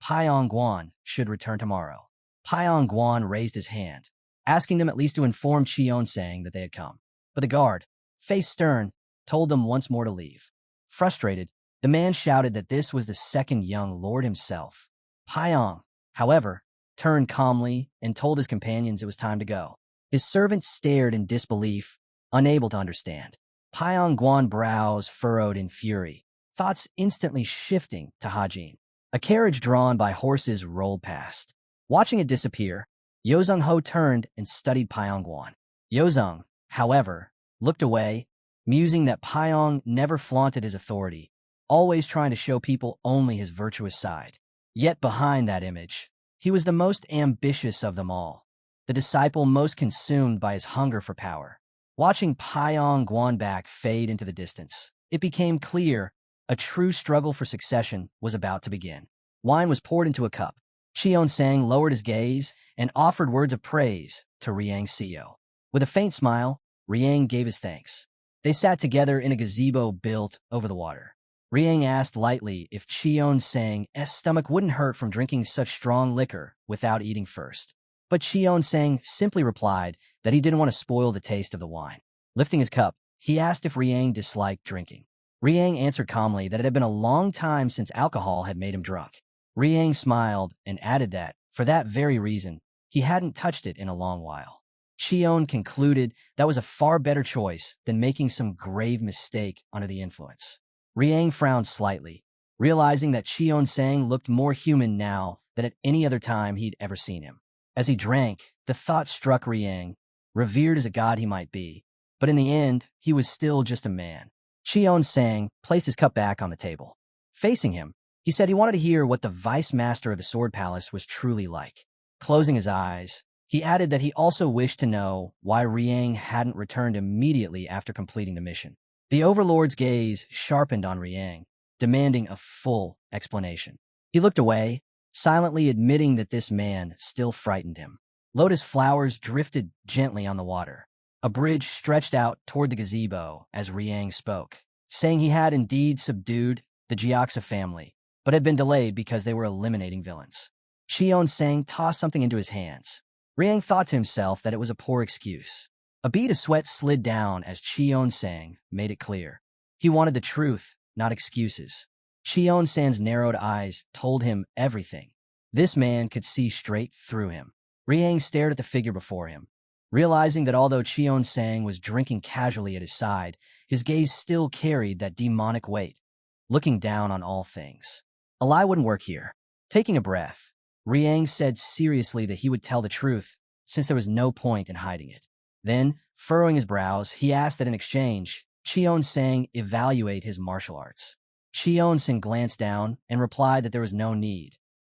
Pyong Guan should return tomorrow. Pyong Guan raised his hand, asking them at least to inform Cheon-sang that they had come. But the guard, face stern, told them once more to leave. Frustrated, the man shouted that this was the second young lord himself. Pyong, however, turned calmly and told his companions it was time to go. His servants stared in disbelief, unable to understand. Pyong Guan's brows furrowed in fury, thoughts instantly shifting to Hajin. A carriage drawn by horses rolled past. Watching it disappear, Yozung Ho turned and studied Pyong Guan. Yozung, however, looked away, musing that Pyong never flaunted his authority, always trying to show people only his virtuous side. Yet behind that image, he was the most ambitious of them all, the disciple most consumed by his hunger for power. Watching Pyong Guan back fade into the distance, it became clear a true struggle for succession was about to begin. Wine was poured into a cup. Cheon-sang lowered his gaze and offered words of praise to Riang Seo. With a faint smile, Riang gave his thanks. They sat together in a gazebo built over the water. Riang asked lightly if Cheon-sang's stomach wouldn't hurt from drinking such strong liquor without eating first. But Cheon-sang simply replied that he didn't want to spoil the taste of the wine. Lifting his cup, he asked if Riang disliked drinking. Riang answered calmly that it had been a long time since alcohol had made him drunk. Riang smiled and added that, for that very reason, he hadn't touched it in a long while. Cheon concluded that was a far better choice than making some grave mistake under the influence. Riang frowned slightly, realizing that Cheon-sang looked more human now than at any other time he'd ever seen him. As he drank, the thought struck Riang, revered as a god he might be, but in the end, he was still just a man. Cheon-sang placed his cup back on the table. Facing him, he said he wanted to hear what the vice master of the Sword Palace was truly like. Closing his eyes, he added that he also wished to know why Riang hadn't returned immediately after completing the mission. The Overlord's gaze sharpened on Riang, demanding a full explanation. He looked away, silently admitting that this man still frightened him. Lotus flowers drifted gently on the water. A bridge stretched out toward the gazebo as Riang spoke, saying he had indeed subdued the Jiaxa family, but had been delayed because they were eliminating villains. Cheon-sang tossed something into his hands. Riang thought to himself that it was a poor excuse. A bead of sweat slid down as Cheon-sang made it clear. He wanted the truth, not excuses. Cheon-sang's narrowed eyes told him everything. This man could see straight through him. Riang stared at the figure before him, realizing that although Cheon-sang was drinking casually at his side, his gaze still carried that demonic weight, looking down on all things. A lie wouldn't work here. Taking a breath, Riang said seriously that he would tell the truth, since there was no point in hiding it. Then, furrowing his brows, he asked that in exchange, Cheon-sang evaluate his martial arts. Cheon-sang glanced down and replied that there was no need.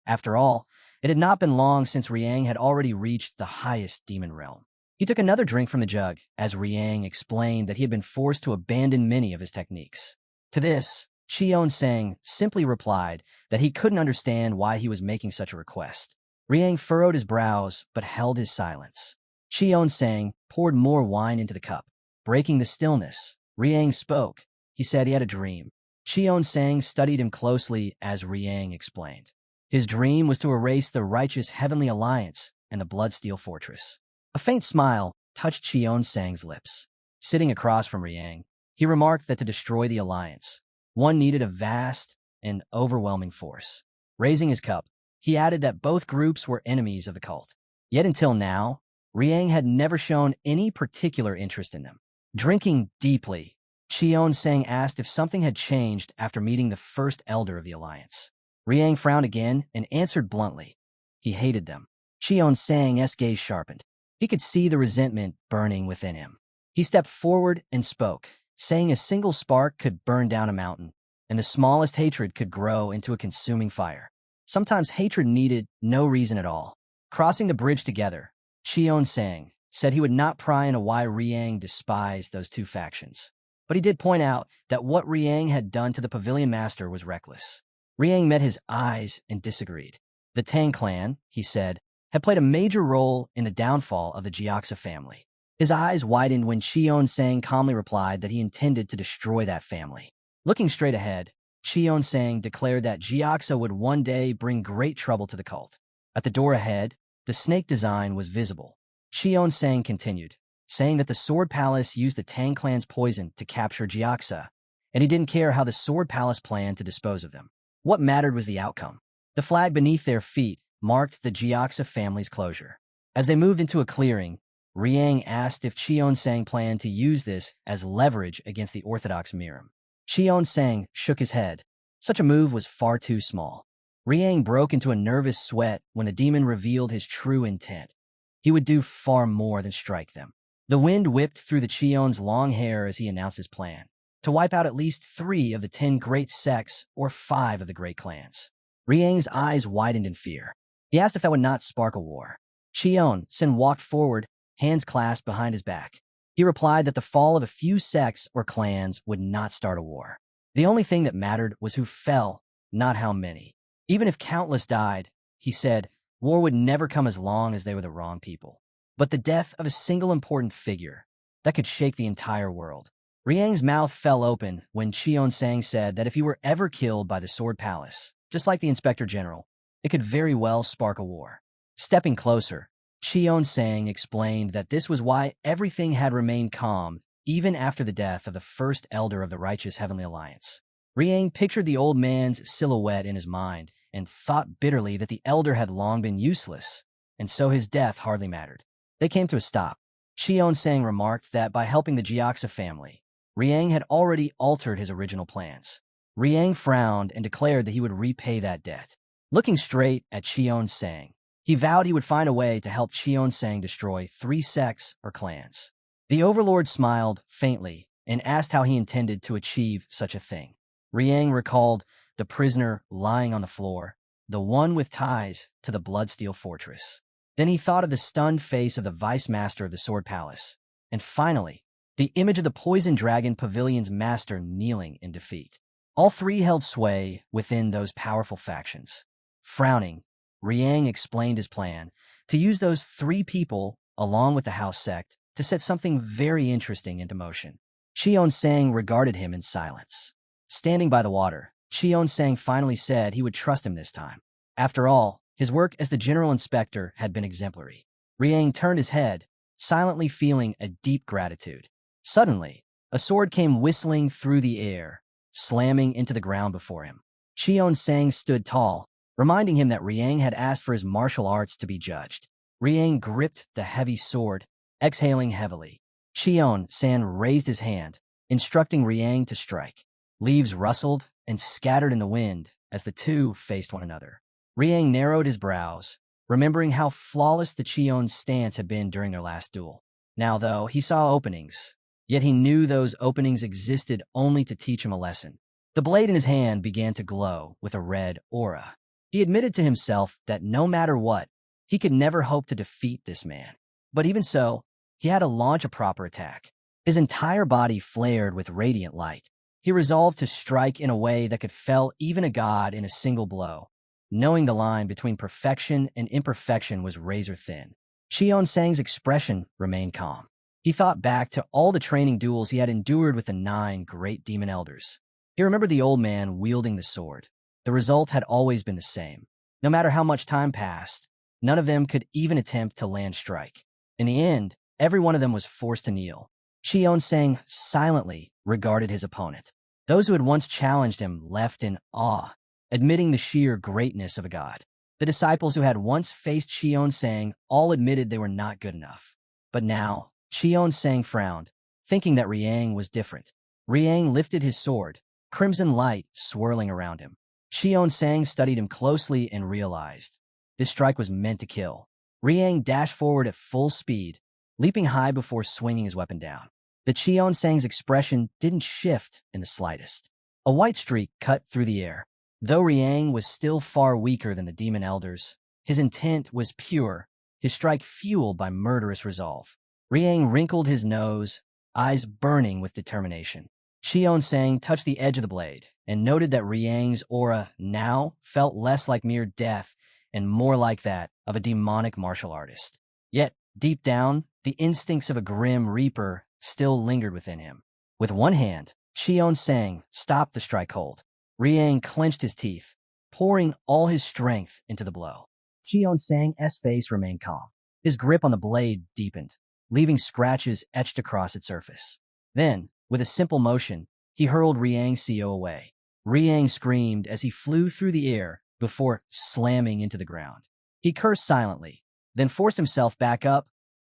After all, it had not been long since Riang had already reached the highest demon realm. He took another drink from the jug as Riang explained that he had been forced to abandon many of his techniques. To this, Cheon-sang simply replied that he couldn't understand why he was making such a request. Riang furrowed his brows but held his silence. Cheon-sang poured more wine into the cup. Breaking the stillness, Riang spoke. He said he had a dream. Cheon-sang studied him closely as Riang explained. His dream was to erase the righteous Heavenly Alliance and the Bloodsteel Fortress. A faint smile touched Cheon-sang's lips. Sitting across from Riang, he remarked that to destroy the Alliance, one needed a vast and overwhelming force. Raising his cup, he added that both groups were enemies of the cult. Yet until now, Riang had never shown any particular interest in them. Drinking deeply, Cheon-sang asked if something had changed after meeting the first elder of the Alliance. Riang frowned again and answered bluntly. He hated them. Cheon-sang's gaze sharpened. He could see the resentment burning within him. He stepped forward and spoke, saying a single spark could burn down a mountain, and the smallest hatred could grow into a consuming fire. Sometimes hatred needed no reason at all. Crossing the bridge together, Xionsang said he would not pry into why Riang despised those two factions. But he did point out that what Riang had done to the Pavilion Master was reckless. Riang met his eyes and disagreed. The Tang clan, he said, had played a major role in the downfall of the Jiaxa family. His eyes widened when Xionsang calmly replied that he intended to destroy that family. Looking straight ahead, Xionsang declared that Jiaxa would one day bring great trouble to the cult. At the door ahead, the snake design was visible. Xionsang continued, saying that the Sword Palace used the Tang clan's poison to capture Jiaxa, and he didn't care how the Sword Palace planned to dispose of them. What mattered was the outcome. The flag beneath their feet marked the Jiaxa family's closure. As they moved into a clearing, Riang asked if Xionsang planned to use this as leverage against the Orthodox Miram. Xionsang shook his head. Such a move was far too small. Riang broke into a nervous sweat when the demon revealed his true intent. He would do far more than strike them. The wind whipped through the Chion's long hair as he announced his plan, to wipe out at least 3 of the 10 great sects or 5 of the great clans. Riang's eyes widened in fear. He asked if that would not spark a war. Xionsang walked forward, hands clasped behind his back. He replied that the fall of a few sects or clans would not start a war. The only thing that mattered was who fell, not how many. Even if countless died, he said, war would never come as long as they were the wrong people. But the death of a single important figure, that could shake the entire world. Riang's mouth fell open when Xionsang said that if he were ever killed by the Sword Palace, just like the Inspector General, it could very well spark a war. Stepping closer, Xionsang explained that this was why everything had remained calm even after the death of the first elder of the righteous Heavenly Alliance. Riang pictured the old man's silhouette in his mind and thought bitterly that the elder had long been useless, and so his death hardly mattered. They came to a stop. Xionsang remarked that by helping the Jiaxa family, Riang had already altered his original plans. Riang frowned and declared that he would repay that debt. Looking straight at Xionsang, he vowed he would find a way to help Xionsang destroy 3 sects or clans. The overlord smiled faintly and asked how he intended to achieve such a thing. Riang recalled the prisoner lying on the floor, the one with ties to the Bloodsteel Fortress. Then he thought of the stunned face of the vice master of the Sword Palace, and finally, the image of the Poison Dragon Pavilion's master kneeling in defeat. All 3 held sway within those powerful factions. Frowning, Riang explained his plan to use those 3 people, along with the house sect, to set something very interesting into motion. Xionsang regarded him in silence. Standing by the water, Xionsang finally said he would trust him this time. After all, his work as the general inspector had been exemplary. Riang turned his head, silently feeling a deep gratitude. Suddenly, a sword came whistling through the air, slamming into the ground before him. Xionsang stood tall, reminding him that Riang had asked for his martial arts to be judged. Riang gripped the heavy sword, exhaling heavily. Xionsang raised his hand, instructing Riang to strike. Leaves rustled and scattered in the wind as the two faced one another. Riang narrowed his brows, remembering how flawless the Chion's stance had been during their last duel. Now, though, he saw openings, yet he knew those openings existed only to teach him a lesson. The blade in his hand began to glow with a red aura. He admitted to himself that no matter what, he could never hope to defeat this man. But even so, he had to launch a proper attack. His entire body flared with radiant light. He resolved to strike in a way that could fell even a god in a single blow, knowing the line between perfection and imperfection was razor-thin. Xionsang's expression remained calm. He thought back to all the training duels he had endured with the 9 great demon elders. He remembered the old man wielding the sword. The result had always been the same. No matter how much time passed, none of them could even attempt to land strike. In the end, every one of them was forced to kneel. Xionsang silently regarded his opponent. Those who had once challenged him left in awe, admitting the sheer greatness of a god. The disciples who had once faced Xionsang all admitted they were not good enough. But now, Xionsang frowned, thinking that Riang was different. Riang lifted his sword, crimson light swirling around him. Xionsang studied him closely and realized this strike was meant to kill. Riang dashed forward at full speed, leaping high before swinging his weapon down. The Xionsang's expression didn't shift in the slightest. A white streak cut through the air. Though Riang was still far weaker than the demon elders, His intent was pure, his strike fueled by murderous resolve. Riang wrinkled his nose, eyes burning with determination. Xion-sang touched the edge of the blade and noted that Riang's aura now felt less like mere death and more like that of a demonic martial artist. Yet, deep down, the instincts of a grim reaper still lingered within him. With one hand, Xion-sang stopped the strike hold. Riang clenched his teeth, pouring all his strength into the blow. Xion-sang's face remained calm. His grip on the blade deepened, leaving scratches etched across its surface. Then, with a simple motion, he hurled Riang's CO away. Riang screamed as he flew through the air before slamming into the ground. He cursed silently, then forced himself back up,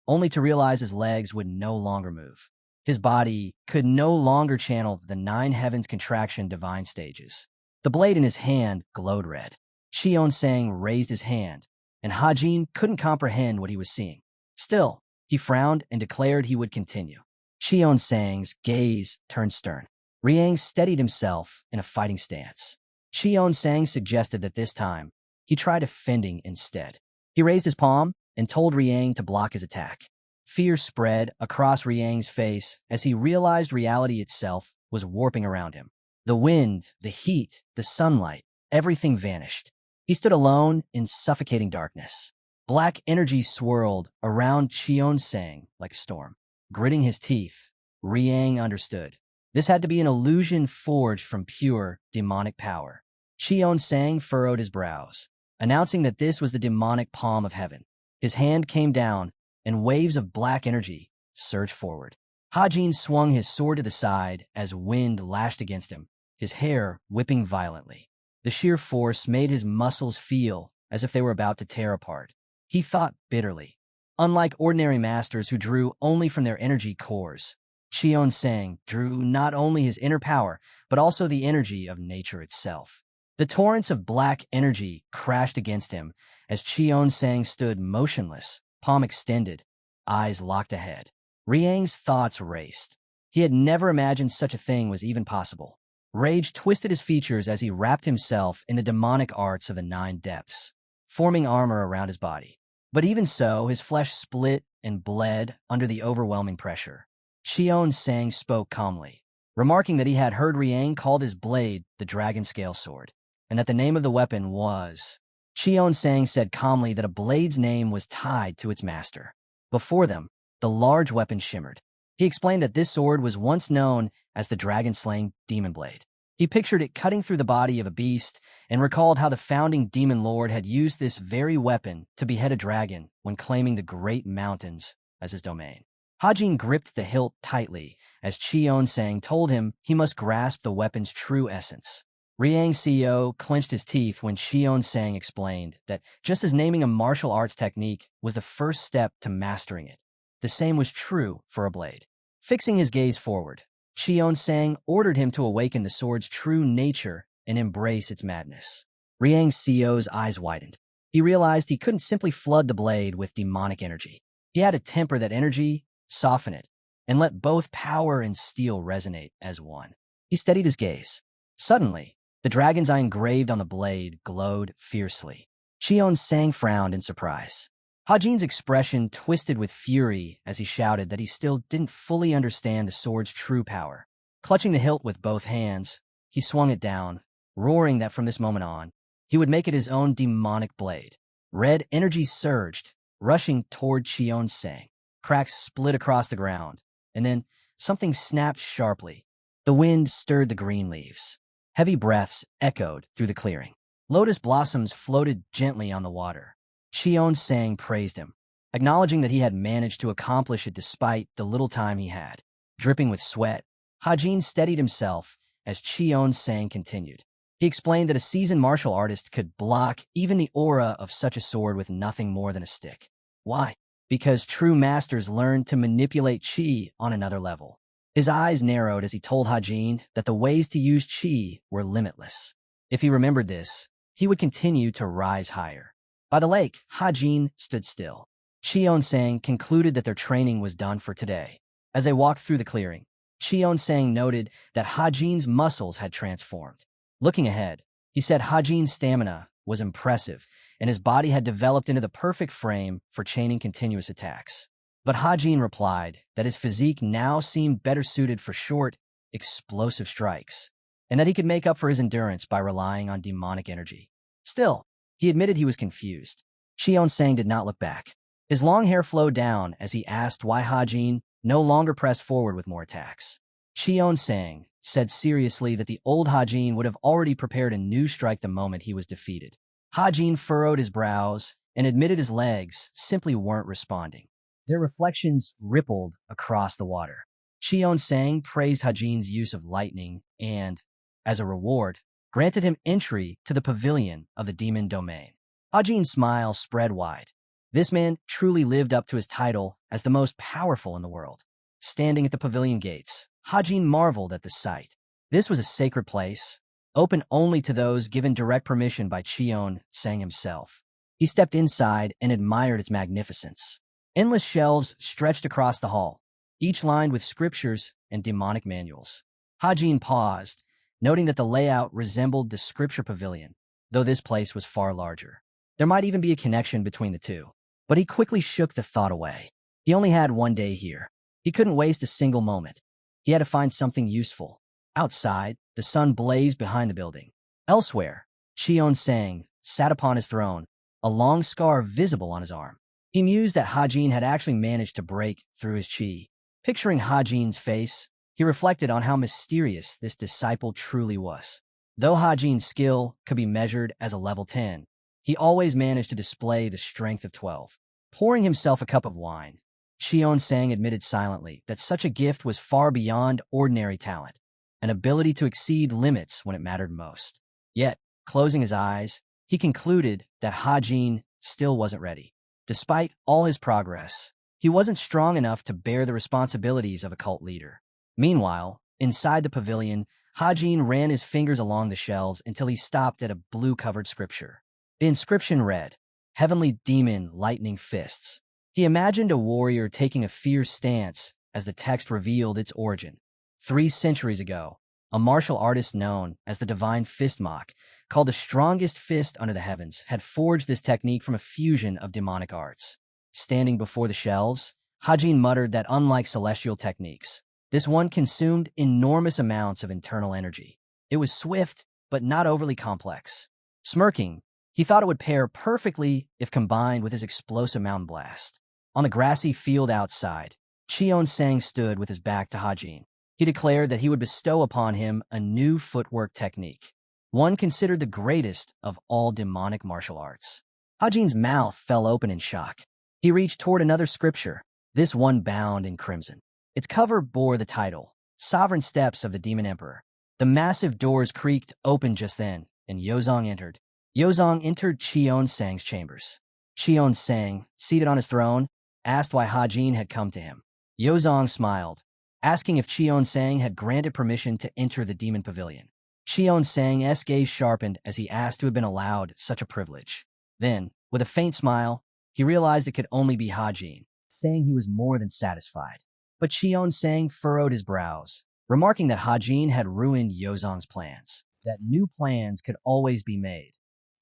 only to realize his legs would no longer move. His body could no longer channel the nine heavens contraction divine stages. The blade in his hand glowed red. Xion-sang raised his hand, and Hajin couldn't comprehend what he was seeing. Still, he frowned and declared he would continue. Xion-sang's gaze turned stern. Riang steadied himself in a fighting stance. Xion-sang suggested that this time, he try defending instead. He raised his palm and told Riang to block his attack. Fear spread across Riang's face as he realized reality itself was warping around him. The wind, the heat, the sunlight, everything vanished. He stood alone in suffocating darkness. Black energy swirled around Xion-sang like a storm. Gritting his teeth, Riang understood. This had to be an illusion forged from pure, demonic power. Xion-sang furrowed his brows, announcing that this was the demonic palm of heaven. His hand came down, and waves of black energy surged forward. Hajin swung his sword to the side as wind lashed against him, his hair whipping violently. The sheer force made his muscles feel as if they were about to tear apart. He thought bitterly. Unlike ordinary masters who drew only from their energy cores, Xion-sang drew not only his inner power, but also the energy of nature itself. The torrents of black energy crashed against him as Xion-sang stood motionless, palm extended, eyes locked ahead. Riang's thoughts raced. He had never imagined such a thing was even possible. Rage twisted his features as he wrapped himself in the demonic arts of the nine depths, forming armor around his body. But even so, his flesh split and bled under the overwhelming pressure. Xion-sang spoke calmly, remarking that he had heard Riang called his blade the dragon scale sword, and that the name of the weapon was... Xion-sang said calmly that a blade's name was tied to its master. Before them, the large weapon shimmered. He explained that this sword was once known as the dragon-slaying demon blade. He pictured it cutting through the body of a beast and recalled how the founding demon lord had used this very weapon to behead a dragon when claiming the great mountains as his domain. Hajin gripped the hilt tightly as Xion-sang told him he must grasp the weapon's true essence. Riang's CEO clenched his teeth when Xion-sang explained that just as naming a martial arts technique was the first step to mastering it, the same was true for a blade. Fixing his gaze forward, Xion-sang ordered him to awaken the sword's true nature and embrace its madness. Riang's CEO's eyes widened. He realized he couldn't simply flood the blade with demonic energy. He had to temper that energy, soften it, and let both power and steel resonate as one. He steadied his gaze. Suddenly, the dragon's eye engraved on the blade glowed fiercely. Xion-sang frowned in surprise. Hajin's expression twisted with fury as he shouted that he still didn't fully understand the sword's true power. Clutching the hilt with both hands, he swung it down, roaring that from this moment on, he would make it his own demonic blade. Red energy surged, rushing toward Xion-sang. Cracks split across the ground, and then something snapped sharply. The wind stirred the green leaves. Heavy breaths echoed through the clearing. Lotus blossoms floated gently on the water. Xion-sang praised him, acknowledging that he had managed to accomplish it despite the little time he had. Dripping with sweat, Hajin steadied himself as Xion-sang continued. He explained that a seasoned martial artist could block even the aura of such a sword with nothing more than a stick. Why? Because true masters learn to manipulate qi on another level. His eyes narrowed as he told Hajin that the ways to use qi were limitless. If he remembered this, he would continue to rise higher. By the lake, Hajin stood still. Xion-sang concluded that their training was done for today. As they walked through the clearing, Xion-sang noted that Hajin's muscles had transformed. Looking ahead, he said Hajin's stamina was impressive, and his body had developed into the perfect frame for chaining continuous attacks. But Hajin replied that his physique now seemed better suited for short, explosive strikes, and that he could make up for his endurance by relying on demonic energy. Still, he admitted he was confused. Cheon-sang did not look back. His long hair flowed down as he asked why Hajin no longer pressed forward with more attacks. Cheon-sang said seriously that the old Hajin would have already prepared a new strike the moment he was defeated. Hajin furrowed his brows and admitted his legs simply weren't responding. Their reflections rippled across the water. Cheon-sang praised Hajin's use of lightning and, as a reward, granted him entry to the pavilion of the demon domain. Hajin's smile spread wide. This man truly lived up to his title as the most powerful in the world. Standing at the pavilion gates, Hajin marveled at the sight. This was a sacred place, open only to those given direct permission by Cheon-sang himself. He stepped inside and admired its magnificence. Endless shelves stretched across the hall, each lined with scriptures and demonic manuals. Hajin paused, noting that the layout resembled the scripture pavilion, though this place was far larger. There might even be a connection between the two, but he quickly shook the thought away. He only had one day here. He couldn't waste a single moment. He had to find something useful. Outside, the sun blazed behind the building. Elsewhere, Cheon-sang sat upon his throne, a long scar visible on his arm. He mused that Hajin had actually managed to break through his chi. Picturing Hajin's face, he reflected on how mysterious this disciple truly was. Though Hajin's skill could be measured as a level 10, he always managed to display the strength of 12. Pouring himself a cup of wine, Cheon-sang admitted silently that such a gift was far beyond ordinary talent, an ability to exceed limits when it mattered most. Yet, closing his eyes, he concluded that Hajin still wasn't ready. Despite all his progress, he wasn't strong enough to bear the responsibilities of a cult leader. Meanwhile, inside the pavilion, Hajin ran his fingers along the shelves until he stopped at a blue-covered scripture. The inscription read, "Heavenly Demon Lightning Fists." He imagined a warrior taking a fierce stance as the text revealed its origin. 3 centuries ago, a martial artist known as the Divine Fist Mock, called the strongest fist under the heavens, had forged this technique from a fusion of demonic arts. Standing before the shelves, Hajin muttered that unlike celestial techniques, this one consumed enormous amounts of internal energy. It was swift, but not overly complex. Smirking, he thought it would pair perfectly if combined with his explosive mountain blast. On the grassy field outside, Cheon-sang stood with his back to Hajin. He declared that he would bestow upon him a new footwork technique, one considered the greatest of all demonic martial arts. Hajin's mouth fell open in shock. He reached toward another scripture, this one bound in crimson. Its cover bore the title, Sovereign Steps of the Demon Emperor. The massive doors creaked open just then, and Yozong entered. Yozong entered Cheon-sang's chambers. Cheon-sang, seated on his throne, asked why Hajin had come to him. Yozong smiled, asking if Cheon-sang had granted permission to enter the demon pavilion. Cheon-sang's gaze sharpened as he asked to have been allowed such a privilege. Then, with a faint smile, he realized it could only be Hajin, saying he was more than satisfied. But Cheon-sang furrowed his brows, remarking that Hajin had ruined Yozong's plans, that new plans could always be made,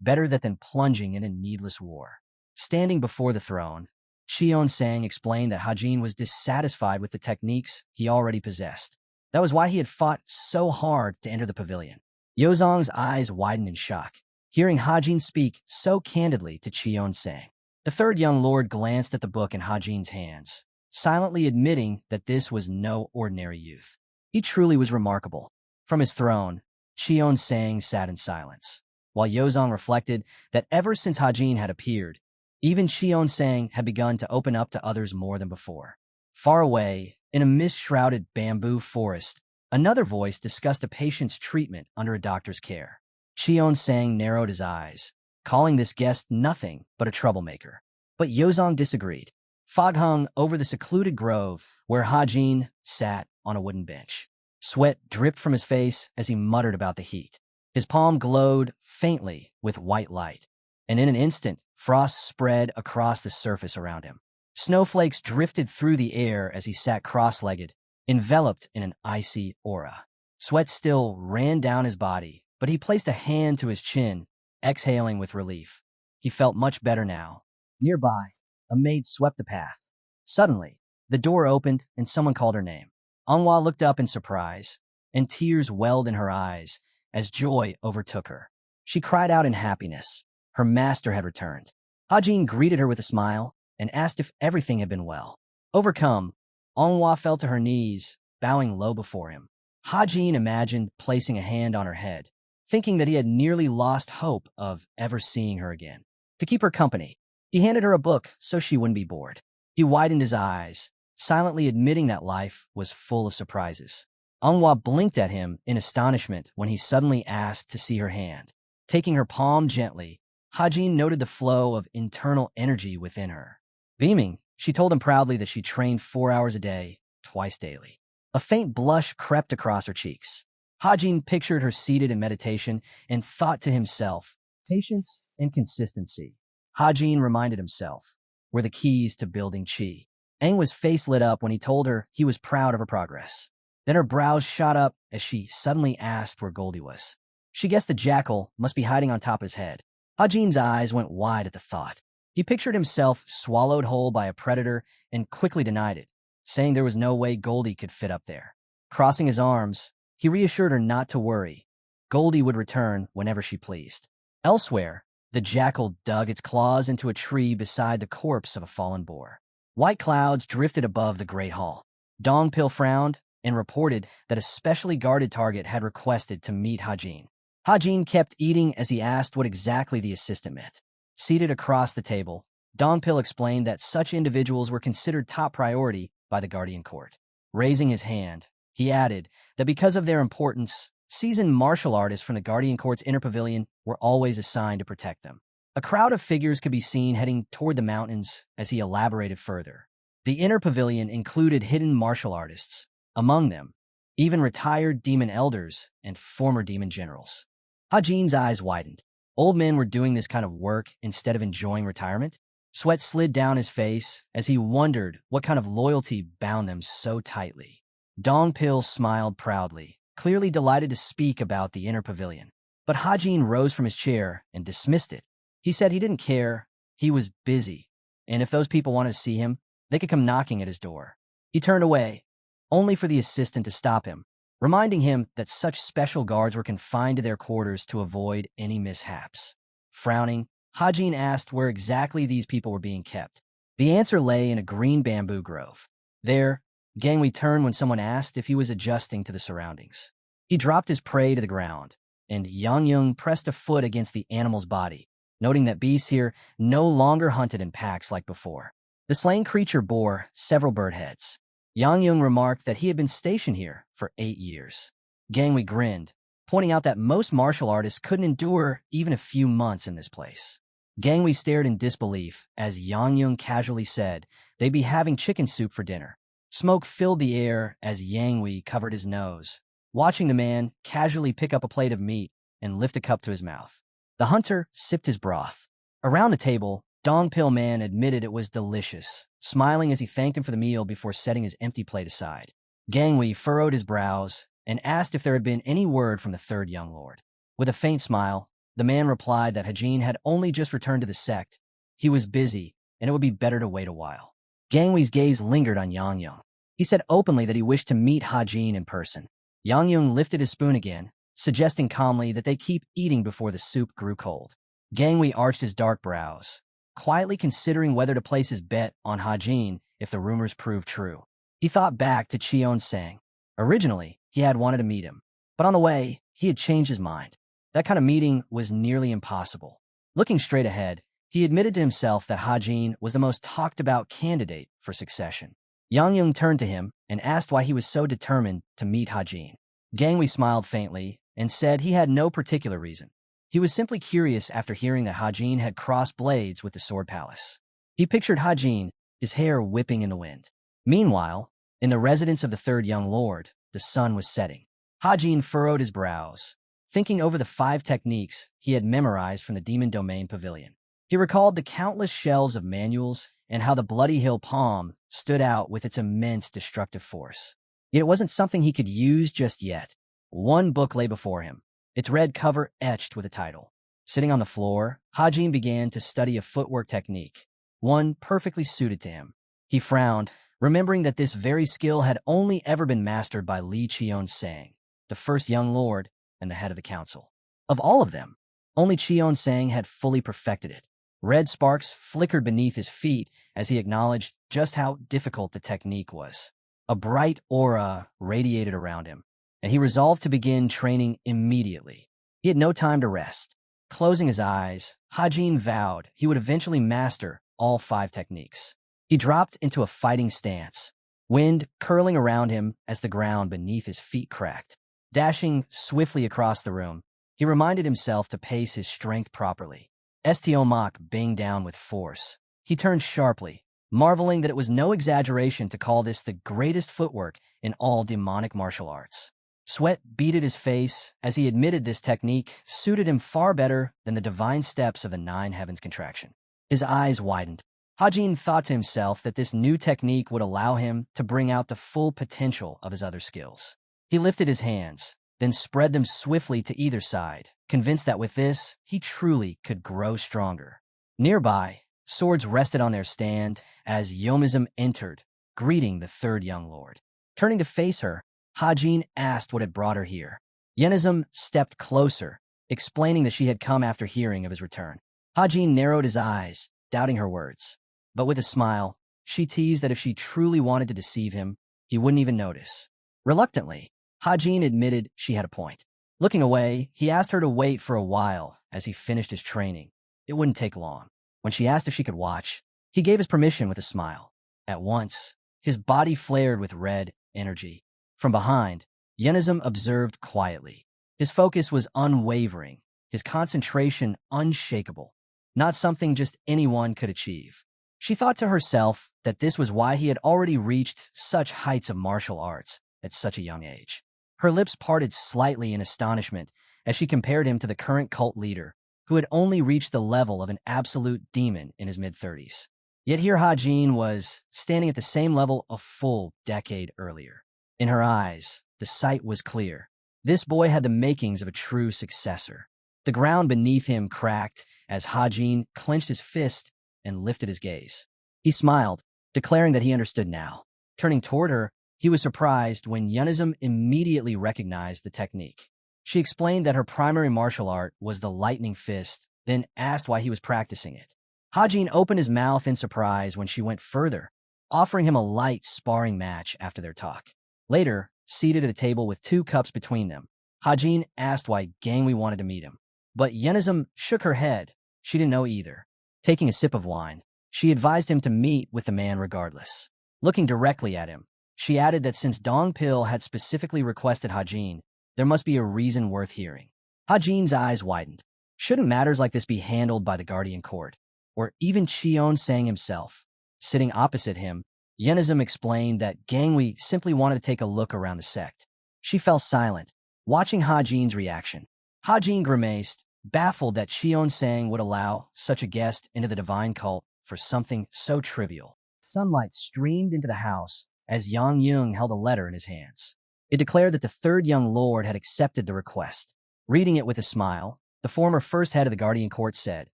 better that than plunging in a needless war. Standing before the throne, Cheon-sang explained that Hajin was dissatisfied with the techniques he already possessed. That was why he had fought so hard to enter the pavilion. Yozong's eyes widened in shock, hearing Hajin speak so candidly to Cheon-sang. The third young lord glanced at the book in Hajin's hands, silently admitting that this was no ordinary youth. He truly was remarkable. From his throne, Cheon-sang sat in silence, while Yozong reflected that ever since Hajin had appeared, even Cheon-sang had begun to open up to others more than before. Far away, in a mist-shrouded bamboo forest, another voice discussed a patient's treatment under a doctor's care. Cheon-sang narrowed his eyes, calling this guest nothing but a troublemaker. But Yozong disagreed. Fog hung over the secluded grove where Hajin sat on a wooden bench. Sweat dripped from his face as he muttered about the heat. His palm glowed faintly with white light, and in an instant, frost spread across the surface around him. Snowflakes drifted through the air as he sat cross-legged, enveloped in an icy aura. Sweat still ran down his body, but he placed a hand to his chin, exhaling with relief. he felt much better now. Nearby, a maid swept the path. Suddenly, the door opened and someone called her name. Anhwa looked up in surprise, and tears welled in her eyes as joy overtook her. She cried out in happiness. Her master had returned. Hajin greeted her with a smile and asked if everything had been well. Overcome, Anhwa fell to her knees, bowing low before him. Hajin imagined placing a hand on her head, thinking that he had nearly lost hope of ever seeing her again. To keep her company, he handed her a book so she wouldn't be bored. He widened his eyes, silently admitting that life was full of surprises. Anhwa blinked at him in astonishment when he suddenly asked to see her hand. Taking her palm gently, Hajin noted the flow of internal energy within her. Beaming, she told him proudly that she trained 4 hours a day, twice daily. A faint blush crept across her cheeks. Hajin pictured her seated in meditation and thought to himself, patience and consistency. Hajin reminded himself, were the keys to building chi. Angwa's face lit up when he told her he was proud of her progress. Then her brows shot up as she suddenly asked where Goldie was. She guessed the jackal must be hiding on top of his head. Hajin's eyes went wide at the thought. He pictured himself swallowed whole by a predator and quickly denied it, saying there was no way Goldie could fit up there. Crossing his arms, he reassured her not to worry. Goldie would return whenever she pleased. Elsewhere, the jackal dug its claws into a tree beside the corpse of a fallen boar. White clouds drifted above the great hall. Dongpil frowned and reported that a specially guarded target had requested to meet Hajin. Hajin kept eating as he asked what exactly the assistant meant. Seated across the table, Dongpil explained that such individuals were considered top priority by the Guardian Court. Raising his hand, he added that because of their importance, seasoned martial artists from the Guardian Court's inner pavilion were always assigned to protect them. A crowd of figures could be seen heading toward the mountains as he elaborated further. The inner pavilion included hidden martial artists, among them, even retired demon elders and former demon generals. Hajin's eyes widened. Old men were doing this kind of work instead of enjoying retirement. Sweat slid down his face as he wondered what kind of loyalty bound them so tightly. Dongpil smiled proudly, clearly delighted to speak about the inner pavilion. But Hajin rose from his chair and dismissed it. He said he didn't care, he was busy, and if those people wanted to see him, they could come knocking at his door. He turned away, only for the assistant to stop him, reminding him that such special guards were confined to their quarters to avoid any mishaps. Frowning, Hajin asked where exactly these people were being kept. The answer lay in a green bamboo grove. There, Gangwei turned when someone asked if he was adjusting to the surroundings. He dropped his prey to the ground, and Yang Yung pressed a foot against the animal's body, noting that beasts here no longer hunted in packs like before. The slain creature bore several bird heads. Yang Yung remarked that he had been stationed here for 8 years. Gangwei grinned, pointing out that most martial artists couldn't endure even a few months in this place. Gangwei stared in disbelief as Yang Yung casually said they'd be having chicken soup for dinner. Smoke filled the air as Gangwei covered his nose, watching the man casually pick up a plate of meat and lift a cup to his mouth. The hunter sipped his broth. Around the table, Dongpil Man admitted it was delicious, smiling as he thanked him for the meal before setting his empty plate aside. Gangwei furrowed his brows and asked if there had been any word from the third young lord. With a faint smile, the man replied that Hajin had only just returned to the sect. He was busy, and it would be better to wait a while. Gangwei's gaze lingered on Yang Yung. He said openly that he wished to meet Hajin in person. Yang Yung lifted his spoon again, suggesting calmly that they keep eating before the soup grew cold. Gangwei arched his dark brows, quietly considering whether to place his bet on Hajin if the rumors proved true. He thought back to Cheon Sang. Originally, he had wanted to meet him, but on the way, he had changed his mind. That kind of meeting was nearly impossible. Looking straight ahead, he admitted to himself that Hajin was the most talked-about candidate for succession. Yang Yung turned to him and asked why he was so determined to meet Hajin. Gangwei smiled faintly and said he had no particular reason. He was simply curious after hearing that Hajin had crossed blades with the Sword Palace. He pictured Hajin, his hair whipping in the wind. Meanwhile, in the residence of the third young lord, the sun was setting. Hajin furrowed his brows, thinking over the 5 techniques he had memorized from the Demon Domain Pavilion. He recalled the countless shelves of manuals and how the Bloody Hill palm stood out with its immense destructive force. Yet it wasn't something he could use just yet. One book lay before him, its red cover etched with a title, Sitting on the floor, Hajin began to study a footwork technique, one perfectly suited to him. He frowned, remembering that this very skill had only ever been mastered by Li Qionsang, the first young lord and the head of the council. Of all of them, only Qionsang had fully perfected it. Red sparks flickered beneath his feet as he acknowledged just how difficult the technique was. A bright aura radiated around him, and he resolved to begin training immediately. He had no time to rest. Closing his eyes, Hajin vowed he would eventually master all 5 techniques. He dropped into a fighting stance, wind curling around him as the ground beneath his feet cracked. Dashing swiftly across the room, he reminded himself to pace his strength properly. Stiomak banged down with force. He turned sharply, marveling that it was no exaggeration to call this the greatest footwork in all demonic martial arts. Sweat beaded his face as he admitted this technique suited him far better than the divine steps of the 9 heavens contraction. His eyes widened. Hajin thought to himself that this new technique would allow him to bring out the full potential of his other skills. He lifted his hands, then spread them swiftly to either side, convinced that with this, he truly could grow stronger. Nearby, swords rested on their stand as Yomizm entered, greeting the 3rd young lord. Turning to face her, Hajin asked what had brought her here. Yenizm stepped closer, explaining that she had come after hearing of his return. Hajin narrowed his eyes, doubting her words. But with a smile, she teased that if she truly wanted to deceive him, he wouldn't even notice. Reluctantly, Hajin admitted she had a point. Looking away, he asked her to wait for a while as he finished his training. It wouldn't take long. When she asked if she could watch, he gave his permission with a smile. At once, his body flared with red energy. From behind, Yenizm observed quietly. His focus was unwavering, his concentration unshakable, not something just anyone could achieve. She thought to herself that this was why he had already reached such heights of martial arts at such a young age. Her lips parted slightly in astonishment as she compared him to the current cult leader, who had only reached the level of an absolute demon in his mid-30s. Yet here Hajin was standing at the same level a full decade earlier. In her eyes, the sight was clear. This boy had the makings of a true successor. The ground beneath him cracked as Hajin clenched his fist and lifted his gaze. He smiled, declaring that he understood now. Turning toward her, he was surprised when Yenizm immediately recognized the technique. She explained that her primary martial art was the lightning fist, then asked why he was practicing it. Hajin opened his mouth in surprise when she went further, offering him a light sparring match after their talk. Later, seated at a table with 2 cups between them, Hajin asked why Gangwei wanted to meet him. But Yenizm shook her head. She didn't know either. Taking a sip of wine, she advised him to meet with the man regardless. Looking directly at him, she added that since Dong Pil had specifically requested Hajin, there must be a reason worth hearing. Hajin's eyes widened. Shouldn't matters like this be handled by the Guardian Court? Or even Qionsang himself? Sitting opposite him, Yenizm explained that Gangwei simply wanted to take a look around the sect. She fell silent, watching Hajin's reaction. Hajin grimaced, baffled that Qionsang would allow such a guest into the divine cult for something so trivial. Sunlight streamed into the house as Yang Yung held a letter in his hands. It declared that the 3rd young lord had accepted the request. Reading it with a smile, the former first head of the Guardian Court said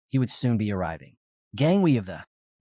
he would soon be arriving. Gangwei of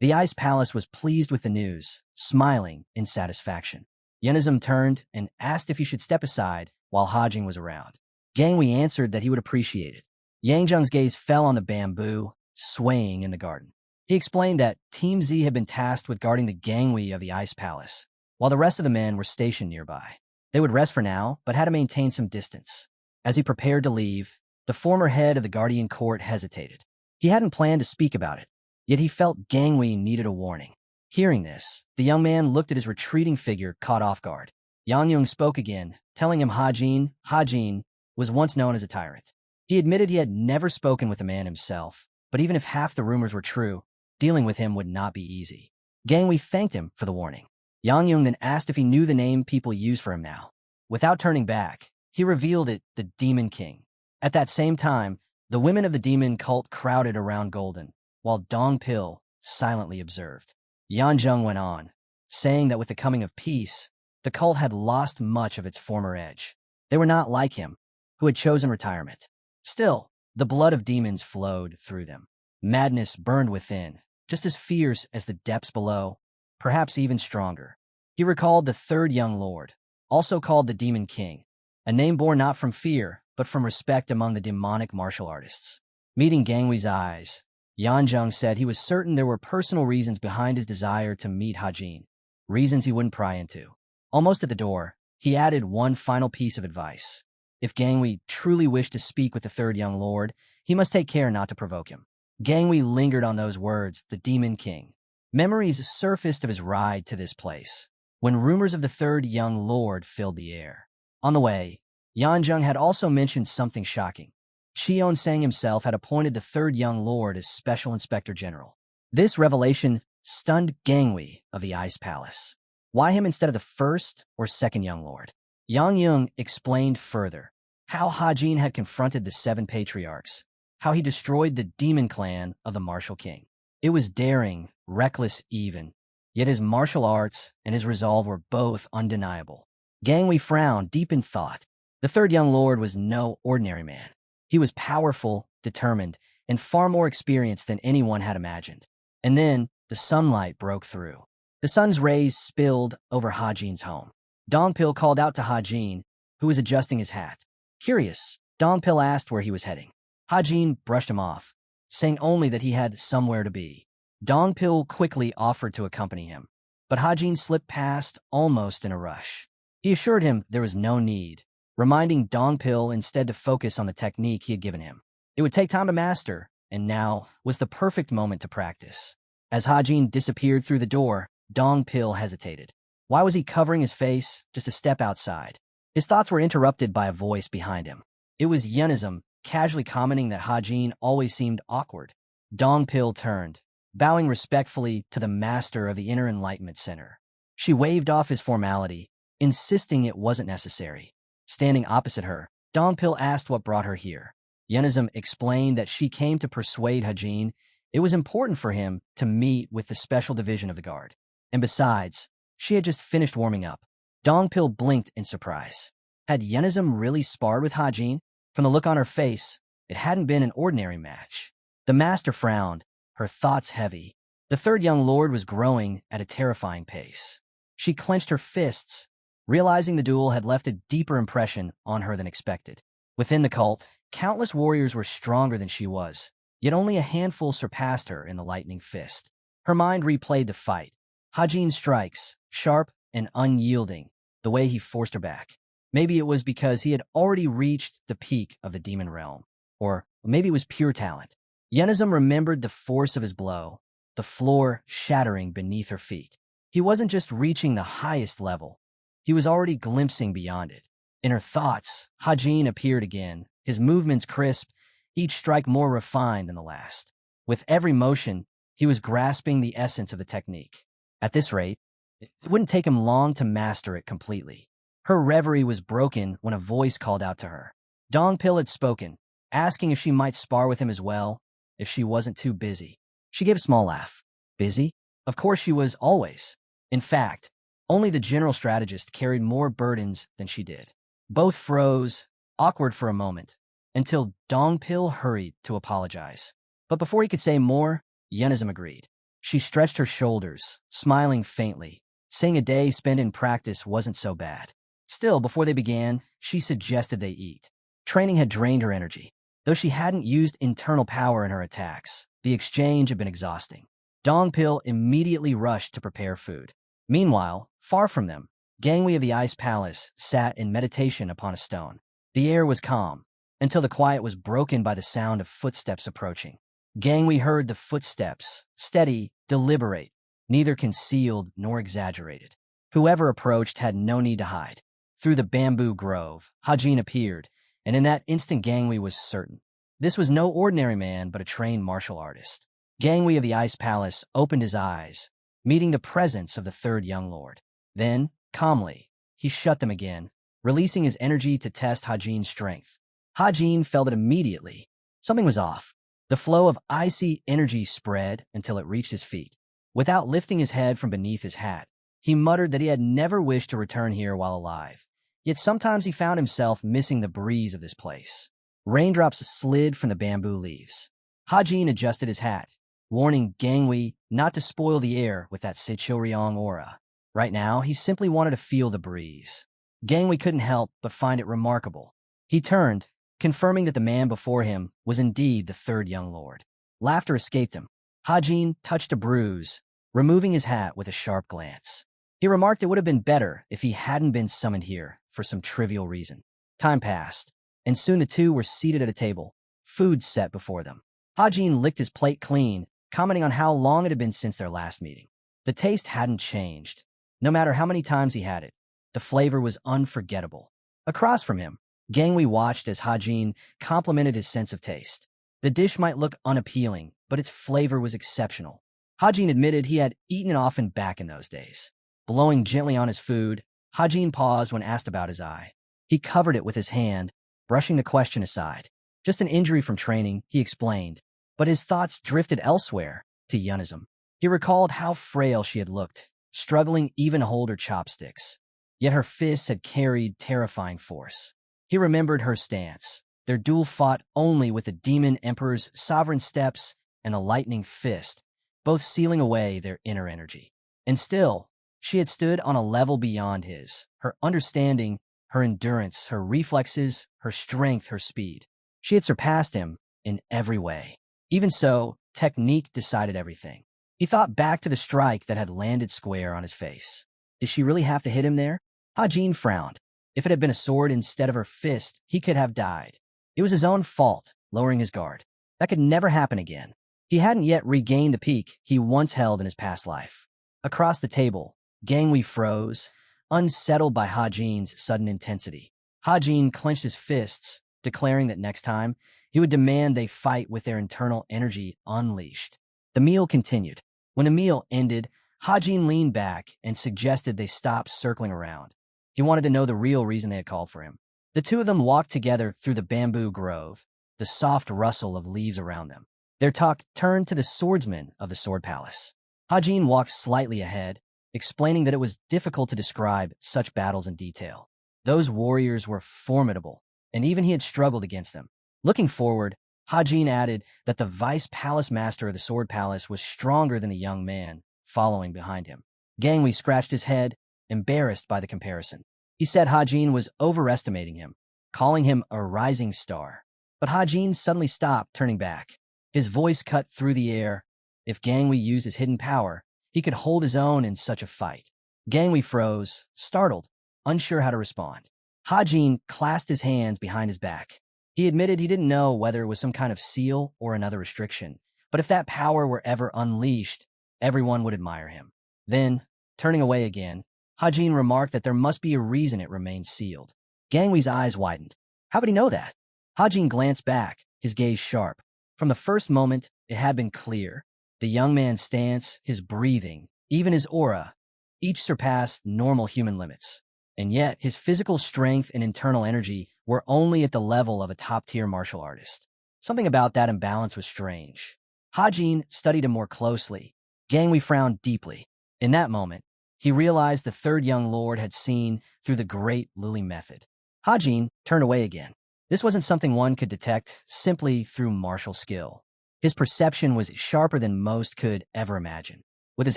the Ice Palace was pleased with the news, smiling in satisfaction. Yenizm turned and asked if he should step aside while Hajin was around. Gangwei answered that he would appreciate it. Yang Zheng's gaze fell on the bamboo, swaying in the garden. He explained that Team Z had been tasked with guarding the Gangwei of the Ice Palace, while the rest of the men were stationed nearby. They would rest for now, but had to maintain some distance. As he prepared to leave, the former head of the Guardian Court hesitated. He hadn't planned to speak about it, yet he felt Gangwei needed a warning. Hearing this, the young man looked at his retreating figure, caught off guard. Yang Yung spoke again, telling him Hajin was once known as a tyrant. He admitted he had never spoken with the man himself, but even if half the rumors were true, dealing with him would not be easy. Gangwei thanked him for the warning. Yang Yung then asked if he knew the name people use for him now. Without turning back, he revealed it, the Demon King. At that same time, the women of the demon cult crowded around Golden, while Dong Pil silently observed. Yan Zheng went on, saying that with the coming of peace, the cult had lost much of its former edge. They were not like him, who had chosen retirement. Still, The blood of demons flowed through them. Madness burned within, just as fierce as the depths below, perhaps even stronger. He recalled the third young lord, also called the Demon King, a name born not from fear, but from respect among the demonic martial artists. Meeting Gangwee's eyes, Yanjung said he was certain there were personal reasons behind his desire to meet Hajin, reasons he wouldn't pry into. Almost at the door, he added one final piece of advice. If Gangwee truly wished to speak with the third young lord, he must take care not to provoke him. Gangwee lingered on those words, the Demon King. Memories surfaced of his ride to this place, when rumors of the third young lord filled the air. On the way, Yanjung had also mentioned something shocking. Cheon Sang himself had appointed the third young lord as Special Inspector General. This revelation stunned Gangwee of the Ice Palace. Why him instead of the first or second young lord? Yang Yung explained further how Hajin had confronted the 7 patriarchs, how he destroyed the demon clan of the martial king. It was daring, reckless even, yet his martial arts and his resolve were both undeniable. Gangwee frowned, deep in thought. The third young lord was no ordinary man. He was powerful, determined, and far more experienced than anyone had imagined. And then the sunlight broke through. The sun's rays spilled over Hajin's home. Dongpil called out to Hajin, who was adjusting his hat. Curious, Dongpil asked where he was heading. Hajin brushed him off, saying only that he had somewhere to be. Dongpil quickly offered to accompany him, but Hajin slipped past almost in a rush. He assured him there was no need, reminding Dongpil instead to focus on the technique he had given him. It would take time to master, and now was the perfect moment to practice. As Hajin disappeared through the door, Dongpil hesitated. Why was he covering his face just a step outside? His thoughts were interrupted by a voice behind him. It was Yenism, casually commenting that Hajin always seemed awkward. Dongpil turned, bowing respectfully to the master of the Inner Enlightenment Center. She waved off his formality, insisting it wasn't necessary. Standing opposite her, Dongpil asked what brought her here. Yenism explained that she came to persuade Hajin it was important for him to meet with the special division of the guard. And besides, she had just finished warming up. Dongpil blinked in surprise. Had Yenism really sparred with Hajin? From the look on her face, it hadn't been an ordinary match. The master frowned, her thoughts heavy. The third young lord was growing at a terrifying pace. She clenched her fists, realizing the duel had left a deeper impression on her than expected. Within the cult, countless warriors were stronger than she was, yet only a handful surpassed her in the lightning fist. Her mind replayed the fight. Hajin's strikes, sharp and unyielding, the way he forced her back. Maybe it was because he had already reached the peak of the demon realm. Or maybe it was pure talent. Yenism remembered the force of his blow, the floor shattering beneath her feet. He wasn't just reaching the highest level. He was already glimpsing beyond it. In her thoughts, Hajin appeared again, his movements crisp, each strike more refined than the last. With every motion, he was grasping the essence of the technique. At this rate, it wouldn't take him long to master it completely. Her reverie was broken when a voice called out to her. Dongpil had spoken, asking if she might spar with him as well, if she wasn't too busy. She gave a small laugh. Busy? Of course she was always. In fact, only the general strategist carried more burdens than she did. Both froze, awkward for a moment, until Dongpil hurried to apologize. But before he could say more, Yenism agreed. She stretched her shoulders, smiling faintly, saying a day spent in practice wasn't so bad. Still, before they began, she suggested they eat. Training had drained her energy. Though she hadn't used internal power in her attacks, the exchange had been exhausting. Dongpil immediately rushed to prepare food. Meanwhile, far from them, Gangwee of the Ice Palace sat in meditation upon a stone. The air was calm, until the quiet was broken by the sound of footsteps approaching. Gangwee heard the footsteps, steady, deliberate, neither concealed nor exaggerated. Whoever approached had no need to hide. Through the bamboo grove, Hajin appeared, and in that instant Gangwee was certain. This was no ordinary man, but a trained martial artist. Gangwee of the Ice Palace opened his eyes, meeting the presence of the third young lord. Then, calmly, he shut them again, releasing his energy to test Hajin's strength. Hajin felt it immediately. Something was off. The flow of icy energy spread until it reached his feet. Without lifting his head from beneath his hat, he muttered that he had never wished to return here while alive. Yet sometimes he found himself missing the breeze of this place. Raindrops slid from the bamboo leaves. Hajin adjusted his hat, warning Gangwei not to spoil the air with that Sichuryong aura. Right now, he simply wanted to feel the breeze. Gangwei couldn't help but find it remarkable. He turned, confirming that the man before him was indeed the third young lord. Laughter escaped him. Hajin touched a bruise, removing his hat with a sharp glance. He remarked it would have been better if he hadn't been summoned here for some trivial reason. Time passed, and soon the two were seated at a table, food set before them. Hajin licked his plate clean, commenting on how long it had been since their last meeting. The taste hadn't changed. No matter how many times he had it, the flavor was unforgettable. Across from him, Gangwei watched as Hajin complimented his sense of taste. The dish might look unappealing, but its flavor was exceptional. Hajin admitted he had eaten it often back in those days. Blowing gently on his food, Hajin paused when asked about his eye. He covered it with his hand, brushing the question aside. Just an injury from training, he explained, but his thoughts drifted elsewhere, to Yunism. He recalled how frail she had looked, struggling even to hold her chopsticks. Yet her fists had carried terrifying force. He remembered her stance, their duel fought only with the demon emperor's sovereign steps and a lightning fist, both sealing away their inner energy. And still, she had stood on a level beyond his, her understanding, her endurance, her reflexes, her strength, her speed. She had surpassed him in every way. Even so, technique decided everything. He thought back to the strike that had landed square on his face. Did she really have to hit him there? Hajin frowned. If it had been a sword instead of her fist, he could have died. It was his own fault, lowering his guard. That could never happen again. He hadn't yet regained the peak he once held in his past life. Across the table, Gangwei froze, unsettled by Hajin's sudden intensity. Hajin clenched his fists, declaring that next time, he would demand they fight with their internal energy unleashed. The meal continued. When the meal ended, Hajin leaned back and suggested they stop circling around. He wanted to know the real reason they had called for him. The two of them walked together through the bamboo grove, the soft rustle of leaves around them. Their talk turned to the swordsmen of the Sword Palace. Hajin walked slightly ahead, explaining that it was difficult to describe such battles in detail. Those warriors were formidable, and even he had struggled against them. Looking forward, Hajin added that the vice palace master of the Sword Palace was stronger than the young man, following behind him. Gangwei scratched his head, embarrassed by the comparison. He said Hajin was overestimating him, calling him a rising star. But Hajin suddenly stopped, turning back. His voice cut through the air. If Gangwei used his hidden power, he could hold his own in such a fight. Gangwei froze, startled, unsure how to respond. Hajin clasped his hands behind his back. He admitted he didn't know whether it was some kind of seal or another restriction, but if that power were ever unleashed, everyone would admire him. Then, turning away again, Hajin remarked that there must be a reason it remained sealed. Gangwei's eyes widened. How would he know that? Hajin glanced back, his gaze sharp. From the first moment, it had been clear. The young man's stance, his breathing, even his aura, each surpassed normal human limits. And yet, his physical strength and internal energy were only at the level of a top-tier martial artist. Something about that imbalance was strange. Hajin studied him more closely. Gangwei frowned deeply. In that moment, he realized the third young lord had seen through the great lily method. Hajin turned away again. This wasn't something one could detect simply through martial skill. His perception was sharper than most could ever imagine. With his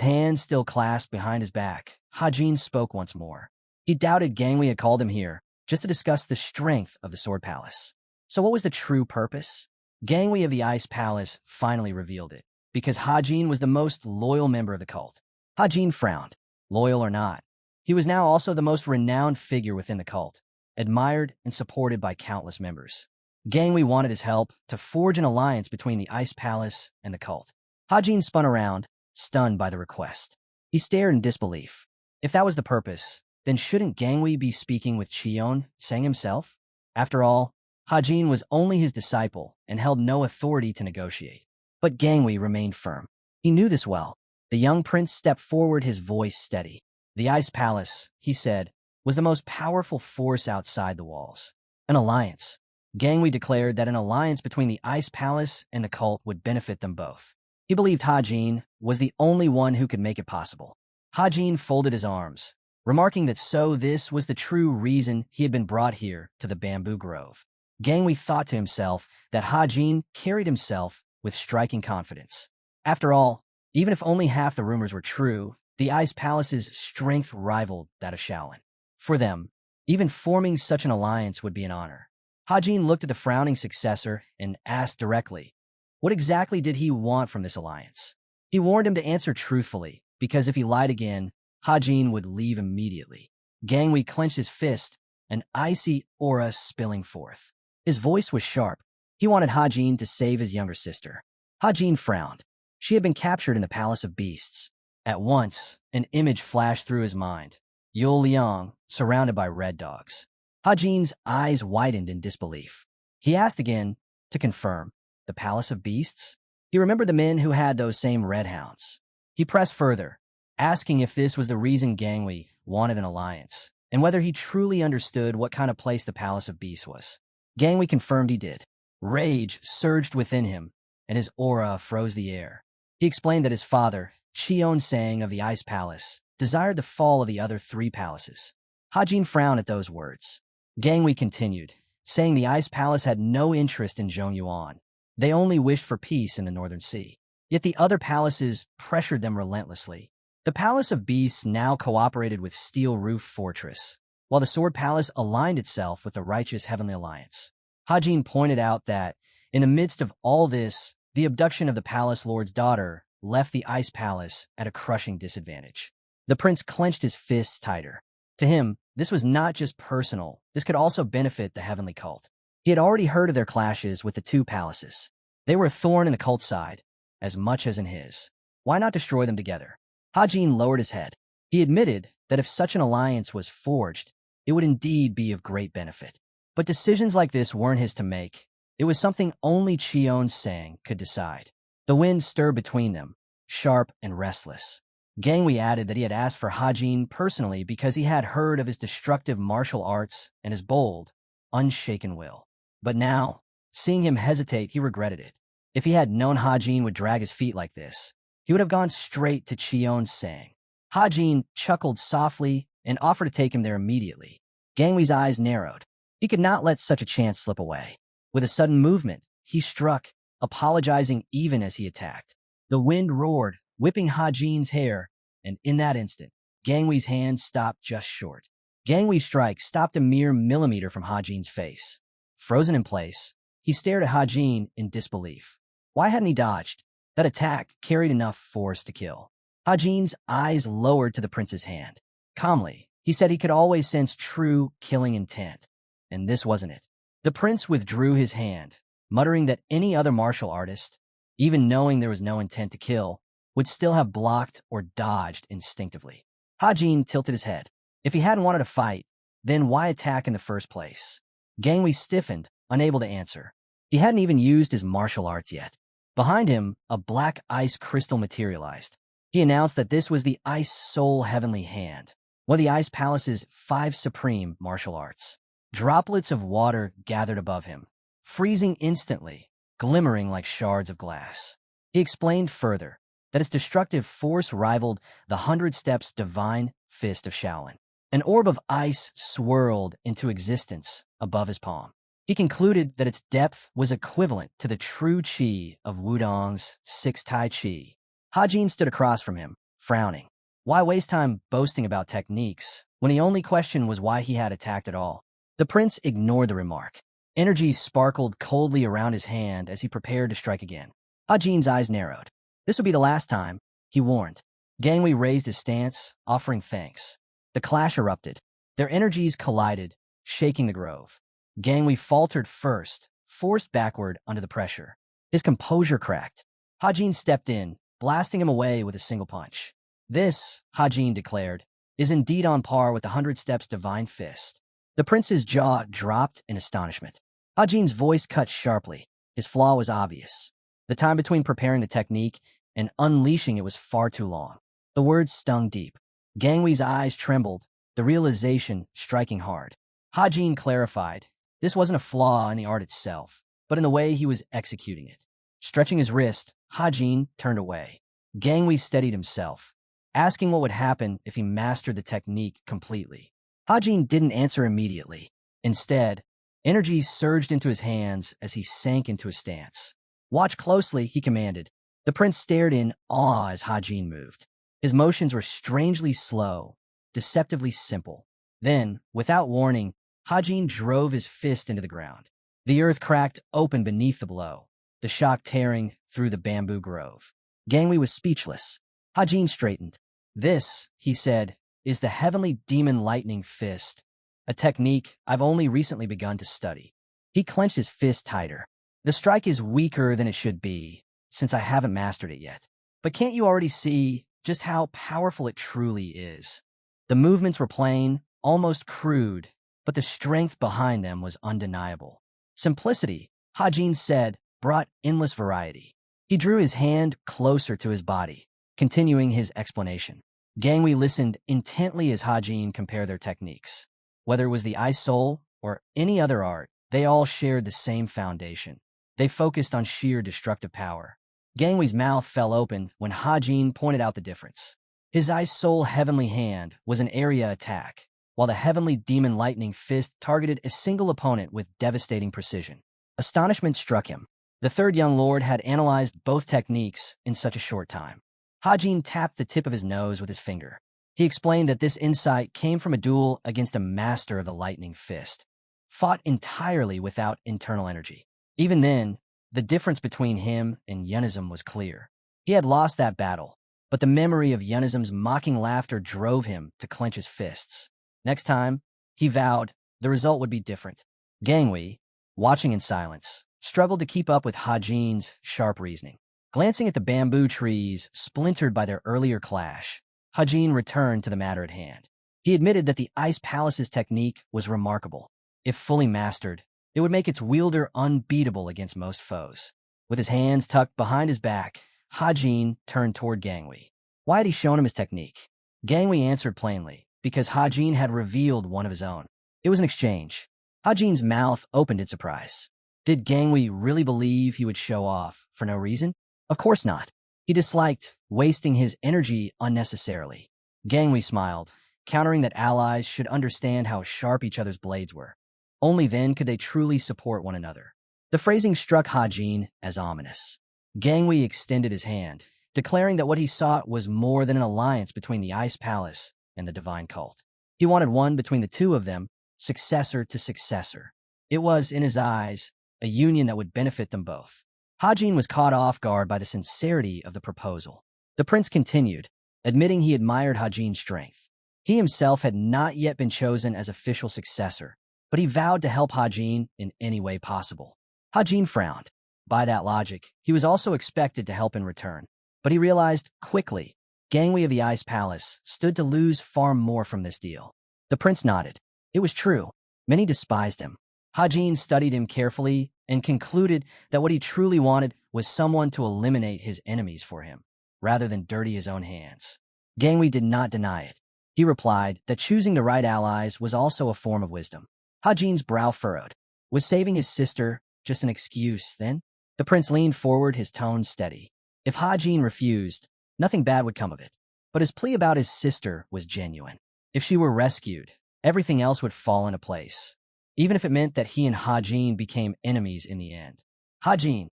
hands still clasped behind his back, Hajin spoke once more. He doubted Gangwei had called him here just to discuss the strength of the Sword Palace. So what was the true purpose? Gangwei of the Ice Palace finally revealed it, because Hajin was the most loyal member of the cult. Hajin frowned. Loyal or not, he was now also the most renowned figure within the cult, admired and supported by countless members. Gangwei wanted his help to forge an alliance between the Ice Palace and the cult. Hajin spun around, stunned by the request. He stared in disbelief. If that was the purpose, then shouldn't Gangwei be speaking with Cheon Sang himself? After all, Hajin was only his disciple and held no authority to negotiate. But Gangwei remained firm. He knew this well. The young prince stepped forward, his voice steady. The Ice Palace, he said, was the most powerful force outside the walls. An alliance. Gangwei declared that an alliance between the Ice Palace and the cult would benefit them both. He believed Hajin was the only one who could make it possible. Hajin folded his arms, remarking that this was the true reason he had been brought here to the bamboo grove. Gang Wei thought to himself that Hajin carried himself with striking confidence. After all, even if only half the rumors were true, the Ice Palace's strength rivaled that of Shaolin. For them, even forming such an alliance would be an honor. Hajin looked at the frowning successor and asked directly, what exactly did he want from this alliance? He warned him to answer truthfully, because if he lied again, Hajin would leave immediately. Gang Wei clenched his fist, an icy aura spilling forth. His voice was sharp. He wanted Hajin to save his younger sister. Hajin frowned. She had been captured in the Palace of Beasts. At once, an image flashed through his mind. Yul Liang, surrounded by red dogs. Hajin's eyes widened in disbelief. He asked again, to confirm, the Palace of Beasts? He remembered the men who had those same red hounds. He pressed further, asking if this was the reason Gang Wei wanted an alliance, and whether he truly understood what kind of place the Palace of Beasts was. Gang Wei confirmed he did. Rage surged within him, and his aura froze the air. He explained that his father, Cheon Sang of the Ice Palace, desired the fall of the other 3 palaces. Hajin frowned at those words. Gang Wei continued, saying the Ice Palace had no interest in Zhongyuan. They only wished for peace in the Northern Sea. Yet the other palaces pressured them relentlessly. The Palace of Beasts now cooperated with Steel Roof Fortress, while the Sword Palace aligned itself with the Righteous Heavenly Alliance. Hajin pointed out that, in the midst of all this, the abduction of the Palace Lord's daughter left the Ice Palace at a crushing disadvantage. The prince clenched his fists tighter. To him, this was not just personal, this could also benefit the Heavenly Cult. He had already heard of their clashes with the 2 palaces. They were a thorn in the cult's side, as much as in his. Why not destroy them together? Hajin lowered his head. He admitted that if such an alliance was forged, it would indeed be of great benefit. But decisions like this weren't his to make. It was something only Cheon Sang could decide. The wind stirred between them, sharp and restless. Gang Wei added that he had asked for Hajin personally because he had heard of his destructive martial arts and his bold, unshaken will. But now, seeing him hesitate, he regretted it. If he had known Hajin would drag his feet like this, he would have gone straight to Cheon Sang. Hajin chuckled softly and offered to take him there immediately. Gang Wei's eyes narrowed. He could not let such a chance slip away. With a sudden movement, he struck, apologizing even as he attacked. The wind roared, whipping Hajin's hair, and in that instant, Gang Wei's hand stopped just short. Gang Wei's strike stopped a mere millimeter from Hajin's face. Frozen in place, he stared at Hajin in disbelief. Why hadn't he dodged? That attack carried enough force to kill. Hajin's eyes lowered to the prince's hand. Calmly, he said he could always sense true killing intent, and this wasn't it. The prince withdrew his hand, muttering that any other martial artist, even knowing there was no intent to kill, would still have blocked or dodged instinctively. Hajin tilted his head. If he hadn't wanted to fight, then why attack in the first place? Gang Wei stiffened, unable to answer. He hadn't even used his martial arts yet. Behind him, a black ice crystal materialized. He announced that this was the Ice Soul Heavenly Hand, one of the Ice Palace's 5 supreme martial arts. Droplets of water gathered above him, freezing instantly, glimmering like shards of glass. He explained further that its destructive force rivaled the 100 Steps divine fist of Shaolin. An orb of ice swirled into existence above his palm. He concluded that its depth was equivalent to the true chi of Wudong's 6 Tai Chi. Hajin stood across from him, frowning. Why waste time boasting about techniques when the only question was why he had attacked at all? The prince ignored the remark. Energy sparkled coldly around his hand as he prepared to strike again. Hajin's eyes narrowed. This would be the last time, he warned. Gang Wei raised his stance, offering thanks. The clash erupted. Their energies collided, shaking the grove. Gang Wei faltered first, forced backward under the pressure. His composure cracked. Hajin stepped in, blasting him away with a single punch. This, Hajin declared, is indeed on par with the 100 Steps divine fist. The prince's jaw dropped in astonishment. Hajin's voice cut sharply. His flaw was obvious. The time between preparing the technique and unleashing it was far too long. The words stung deep. Gang Wei's eyes trembled, the realization striking hard. Hajin clarified, this wasn't a flaw in the art itself, but in the way he was executing it. Stretching his wrist, Hajin turned away. Gang Wei steadied himself, asking what would happen if he mastered the technique completely. Hajin didn't answer immediately. Instead, Energy surged into his hands as he sank into a stance. "Watch closely," he commanded. The prince stared in awe as Hajin moved. His motions were strangely slow, deceptively simple. Then, without warning, Hajin drove his fist into the ground. The earth cracked open beneath the blow, the shock tearing through the bamboo grove. Gangwei was speechless. Hajin straightened. "This," he said, "is the heavenly demon lightning fist, a technique I've only recently begun to study." He clenched his fist tighter. "The strike is weaker than it should be, since I haven't mastered it yet. But can't you already see just how powerful it truly is?" The movements were plain, almost crude, but the strength behind them was undeniable. Simplicity, Hajin said, brought endless variety. He drew his hand closer to his body, continuing his explanation. Gangwei listened intently as Hajin compared their techniques. Whether it was the ice soul or any other art, they all shared the same foundation. They focused on sheer destructive power. Gangwei's mouth fell open when Hajin pointed out the difference. His ice soul heavenly hand was an area attack, while the heavenly demon lightning fist targeted a single opponent with devastating precision. Astonishment struck him. The third young lord had analyzed both techniques in such a short time. Hajin tapped the tip of his nose with his finger. He explained that this insight came from a duel against a master of the lightning fist, fought entirely without internal energy. Even then, the difference between him and Yunism was clear. He had lost that battle, but the memory of Yunism's mocking laughter drove him to clench his fists. Next time, he vowed, the result would be different. Gangwei, watching in silence, struggled to keep up with Hajin's sharp reasoning. Glancing at the bamboo trees splintered by their earlier clash, Hajin returned to the matter at hand. He admitted that the Ice Palace's technique was remarkable. If fully mastered, it would make its wielder unbeatable against most foes. With his hands tucked behind his back, Hajin turned toward Gangwei. Why had he shown him his technique? Gangwei answered plainly, because Hajin had revealed one of his own. It was an exchange. Hajin's mouth opened in surprise. Did Gangwei really believe he would show off for no reason? Of course not. He disliked wasting his energy unnecessarily. Gangwei smiled, countering that allies should understand how sharp each other's blades were. Only then could they truly support one another. The phrasing struck Hajin as ominous. Gangwei extended his hand, declaring that what he sought was more than an alliance between the Ice Palace and the divine cult. He wanted one between the two of them, successor to successor. It was, in his eyes, a union that would benefit them both. Hajin was caught off guard by the sincerity of the proposal. The prince continued, admitting he admired Hajin's strength. He himself had not yet been chosen as official successor, but he vowed to help Hajin in any way possible. Hajin frowned. By that logic, he was also expected to help in return. But he realized quickly, Gangwei of the Ice Palace stood to lose far more from this deal. The prince nodded. It was true. Many despised him. Hajin studied him carefully and concluded that what he truly wanted was someone to eliminate his enemies for him, rather than dirty his own hands. Gangwei did not deny it. He replied that choosing the right allies was also a form of wisdom. Hajin's brow furrowed. Was saving his sister just an excuse, then? The prince leaned forward, his tone steady. If Hajin refused, nothing bad would come of it. But his plea about his sister was genuine. If she were rescued, everything else would fall into place, even if it meant that he and Hajin became enemies in the end. Hajin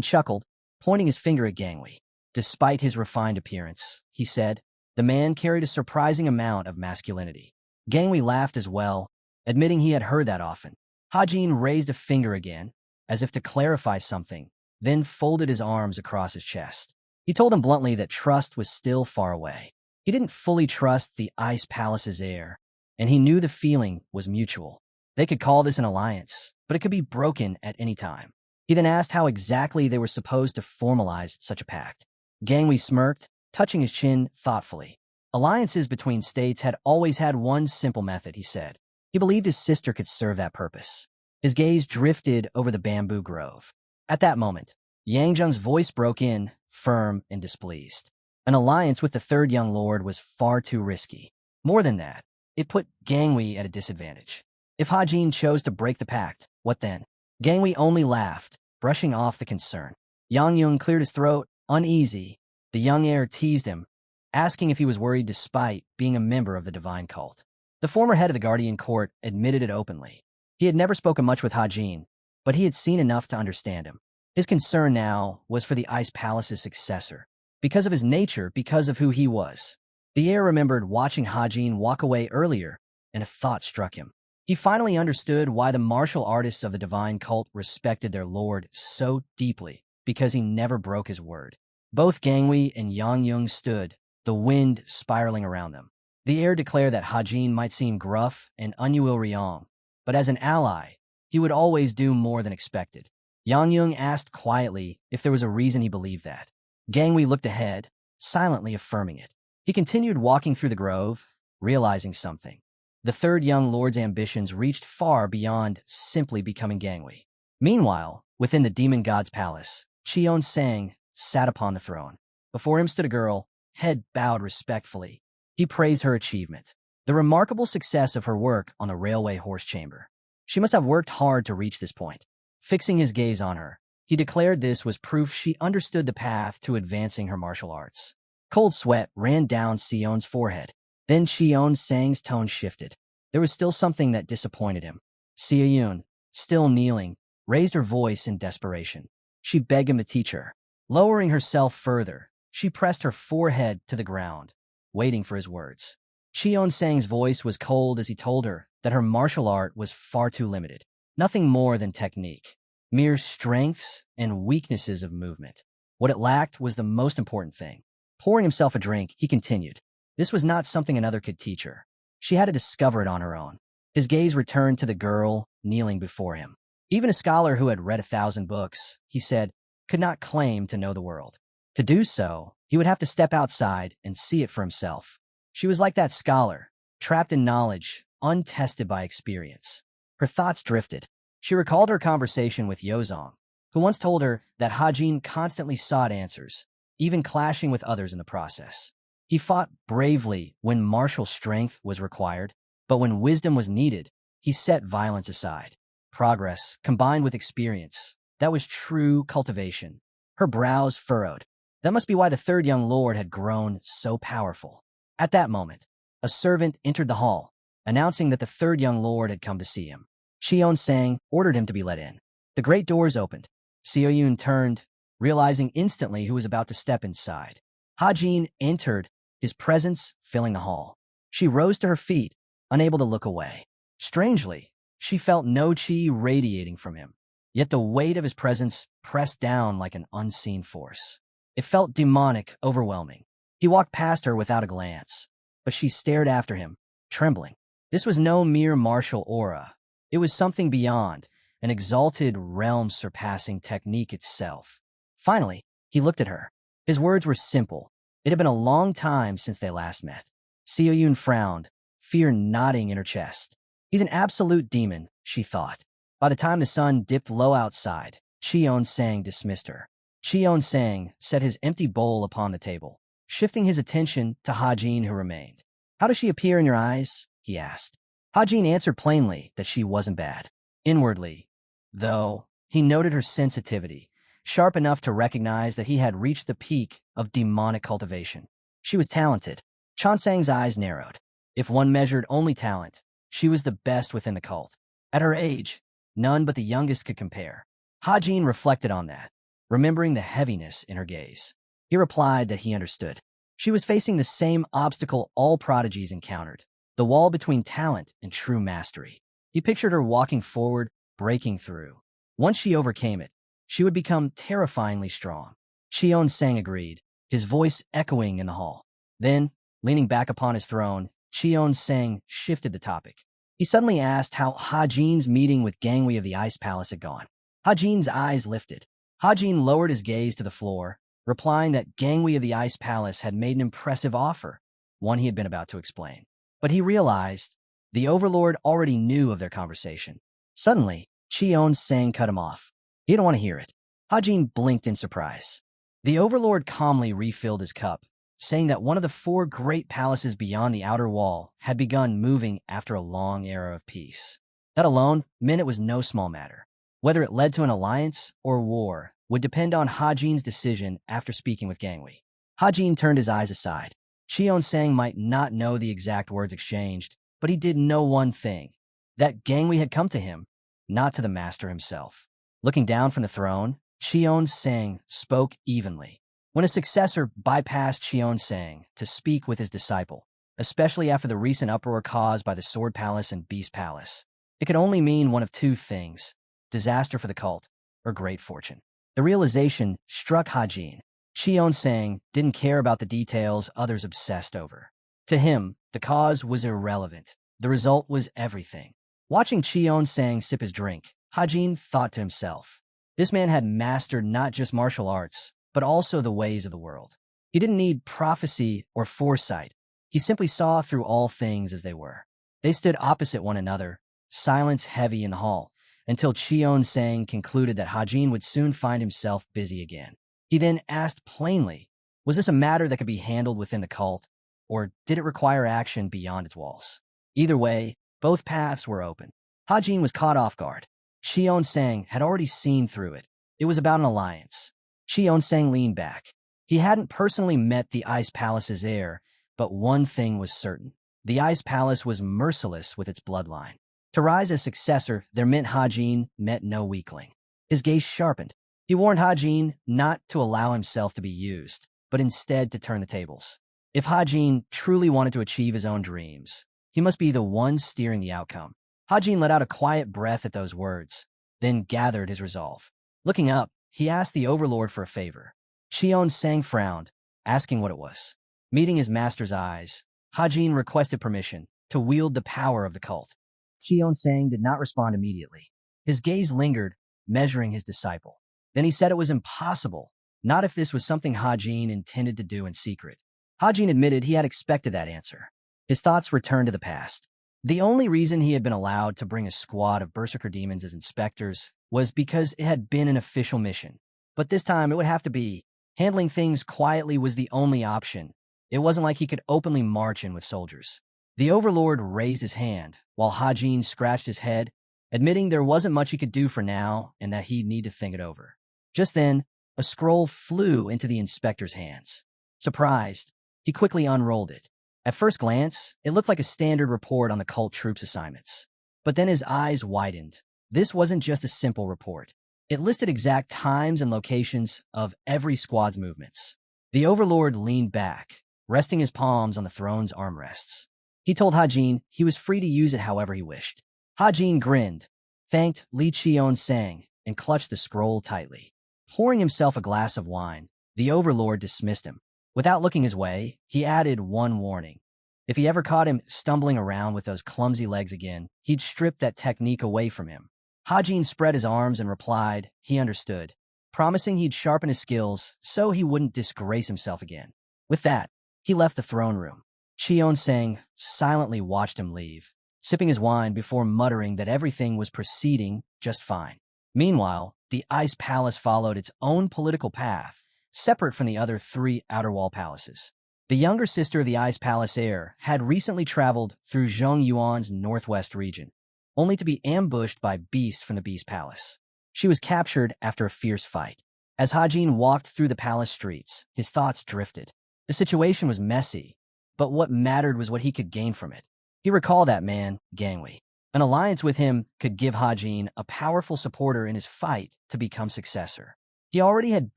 chuckled, pointing his finger at Gangwei. Despite his refined appearance, he said, the man carried a surprising amount of masculinity. Gangwei laughed as well, admitting he had heard that often. Hajin raised a finger again, as if to clarify something, then folded his arms across his chest. He told him bluntly that trust was still far away. He didn't fully trust the Ice Palace's heir, and he knew the feeling was mutual. They could call this an alliance, but it could be broken at any time. He then asked how exactly they were supposed to formalize such a pact. Gangwei smirked, touching his chin thoughtfully. Alliances between states had always had one simple method, he said. He believed his sister could serve that purpose. His gaze drifted over the bamboo grove. At that moment, Yang Zheng's voice broke in, firm and displeased. An alliance with the third young lord was far too risky. More than that, it put Gangwei at a disadvantage. If Hajin chose to break the pact, what then? Gangwei only laughed, brushing off the concern. Yang Yung cleared his throat, uneasy. The young heir teased him, asking if he was worried despite being a member of the divine cult. The former head of the Guardian Court admitted it openly. He had never spoken much with Hajin, but he had seen enough to understand him. His concern now was for the Ice Palace's successor. Because of his nature, because of who he was. The heir remembered watching Hajin walk away earlier, and a thought struck him. He finally understood why the martial artists of the divine cult respected their lord so deeply, because he never broke his word. Both Gangwei and Yang Yung stood, the wind spiraling around them. The heir declared that Hajin might seem gruff and unwilling, but as an ally, he would always do more than expected. Yang Yung asked quietly if there was a reason he believed that. Gangwei looked ahead, silently affirming it. He continued walking through the grove, realizing something. The third young lord's ambitions reached far beyond simply becoming Gangwei. Meanwhile, within the demon god's palace, Cheon Sang sat upon the throne. Before him stood a girl, head bowed respectfully. He praised her achievement, the remarkable success of her work on the railway horse chamber. She must have worked hard to reach this point. Fixing his gaze on her, he declared this was proof she understood the path to advancing her martial arts. Cold sweat ran down Sion's forehead. Then Cheon Sang's tone shifted. There was still something that disappointed him. Sion, still kneeling, raised her voice in desperation. She begged him to teach her. Lowering herself further, she pressed her forehead to the ground, waiting for his words. Cheon Sang's voice was cold as he told her that her martial art was far too limited. Nothing more than technique. Mere strengths and weaknesses of movement. What it lacked was the most important thing. Pouring himself a drink, he continued. This was not something another could teach her. She had to discover it on her own. His gaze returned to the girl kneeling before him. Even a scholar who had read 1,000 books, he said, could not claim to know the world. To do so, he would have to step outside and see it for himself. She was like that scholar, trapped in knowledge, untested by experience. Her thoughts drifted. She recalled her conversation with Yozong, who once told her that Hajin constantly sought answers, even clashing with others in the process. He fought bravely when martial strength was required, but when wisdom was needed, he set violence aside. Progress, combined with experience, that was true cultivation. Her brows furrowed. That must be why the third young lord had grown so powerful. At that moment, a servant entered the hall, announcing that the third young lord had come to see him. Cheon Sang ordered him to be let in. The great doors opened. Seo Yun turned, realizing instantly who was about to step inside. Hajin entered, his presence filling the hall. She rose to her feet, unable to look away. Strangely, she felt no chi radiating from him, yet the weight of his presence pressed down like an unseen force. It felt demonic, overwhelming. He walked past her without a glance, but she stared after him, trembling. This was no mere martial aura. It was something beyond, an exalted realm surpassing technique itself. Finally, he looked at her. His words were simple. It had been a long time since they last met. Seo Yun frowned, fear knotting in her chest. He's an absolute demon, she thought. By the time the sun dipped low outside, Cheon Sang dismissed her. Cheon Sang set his empty bowl upon the table, shifting his attention to Hajin, who remained. How does she appear in your eyes? He asked. Hajin answered plainly that she wasn't bad. Inwardly, though, he noted her sensitivity, sharp enough to recognize that he had reached the peak of demonic cultivation. She was talented. Chansang's eyes narrowed. If one measured only talent, she was the best within the cult. At her age, none but the youngest could compare. Hajin reflected on that, remembering the heaviness in her gaze. He replied that he understood. She was facing the same obstacle all prodigies encountered, the wall between talent and true mastery. He pictured her walking forward, breaking through. Once she overcame it, she would become terrifyingly strong. Cheon Sang agreed, his voice echoing in the hall. Then, leaning back upon his throne, Cheon Sang shifted the topic. He suddenly asked how Hajin's meeting with Gangwei of the Ice Palace had gone. Hajin's eyes lifted. Hajin lowered his gaze to the floor, replying that Gangwei of the Ice Palace had made an impressive offer, one he had been about to explain. But he realized the overlord already knew of their conversation. Suddenly, Cheon Sang cut him off. He didn't want to hear it. Hajin blinked in surprise. The overlord calmly refilled his cup, saying that one of the 4 great palaces beyond the outer wall had begun moving after a long era of peace. That alone meant it was no small matter. Whether it led to an alliance or war would depend on Hajin's decision after speaking with Gangwei. Hajin turned his eyes aside. Cheon Sang might not know the exact words exchanged, but he did know one thing. that Gangwei had come to him, not to the master himself. Looking down from the throne, Cheon Sang spoke evenly. When a successor bypassed Cheon Sang to speak with his disciple, especially after the recent uproar caused by the Sword Palace and Beast Palace, it could only mean one of two things: disaster for the cult or great fortune. The realization struck Hajin. Cheon Sang didn't care about the details others obsessed over. To him, the cause was irrelevant. The result was everything. Watching Cheon Sang sip his drink, Hajin thought to himself, this man had mastered not just martial arts, but also the ways of the world. He didn't need prophecy or foresight. He simply saw through all things as they were. They stood opposite one another, silence heavy in the hall, until Cheon Sang concluded that Hajin would soon find himself busy again. He then asked plainly, was this a matter that could be handled within the cult, or did it require action beyond its walls? Either way, both paths were open. Hajin was caught off guard. Cheon Sang had already seen through it. It was about an alliance. Cheon Sang leaned back. He hadn't personally met the Ice Palace's heir, but one thing was certain. The Ice Palace was merciless with its bloodline. To rise as successor, there meant Hajin met no weakling. His gaze sharpened. He warned Hajin not to allow himself to be used, but instead to turn the tables. If Hajin truly wanted to achieve his own dreams, he must be the one steering the outcome. Hajin let out a quiet breath at those words, then gathered his resolve. Looking up, he asked the overlord for a favor. Cheon Sang frowned, asking what it was. Meeting his master's eyes, Hajin requested permission to wield the power of the cult. Cheon Sang did not respond immediately. His gaze lingered, measuring his disciple. Then he said it was impossible, not if this was something Hajin intended to do in secret. Hajin admitted he had expected that answer. His thoughts returned to the past. The only reason he had been allowed to bring a squad of berserker demons as inspectors was because it had been an official mission. But this time it would have to be. Handling things quietly was the only option. It wasn't like he could openly march in with soldiers. The overlord raised his hand, while Hajin scratched his head, admitting there wasn't much he could do for now and that he'd need to think it over. Just then, a scroll flew into the inspector's hands. Surprised, he quickly unrolled it. At first glance, it looked like a standard report on the cult troops' assignments. But then his eyes widened. This wasn't just a simple report. It listed exact times and locations of every squad's movements. The overlord leaned back, resting his palms on the throne's armrests. He told Hajin he was free to use it however he wished. Hajin grinned, thanked Li Cheon Sang, and clutched the scroll tightly. Pouring himself a glass of wine, the overlord dismissed him. Without looking his way, he added one warning. If he ever caught him stumbling around with those clumsy legs again, he'd strip that technique away from him. Hajin spread his arms and replied he understood, promising he'd sharpen his skills so he wouldn't disgrace himself again. With that, he left the throne room. Cheon Sang silently watched him leave, sipping his wine before muttering that everything was proceeding just fine. Meanwhile, the Ice Palace followed its own political path, separate from the other three outer wall palaces. The younger sister of the Ice Palace heir had recently traveled through Zhongyuan's northwest region, only to be ambushed by beasts from the Beast Palace. She was captured after a fierce fight. As Hajin walked through the palace streets, his thoughts drifted. The situation was messy, but what mattered was what he could gain from it. He recalled that man, Gangwei. An alliance with him could give Hajin a powerful supporter in his fight to become successor. He already had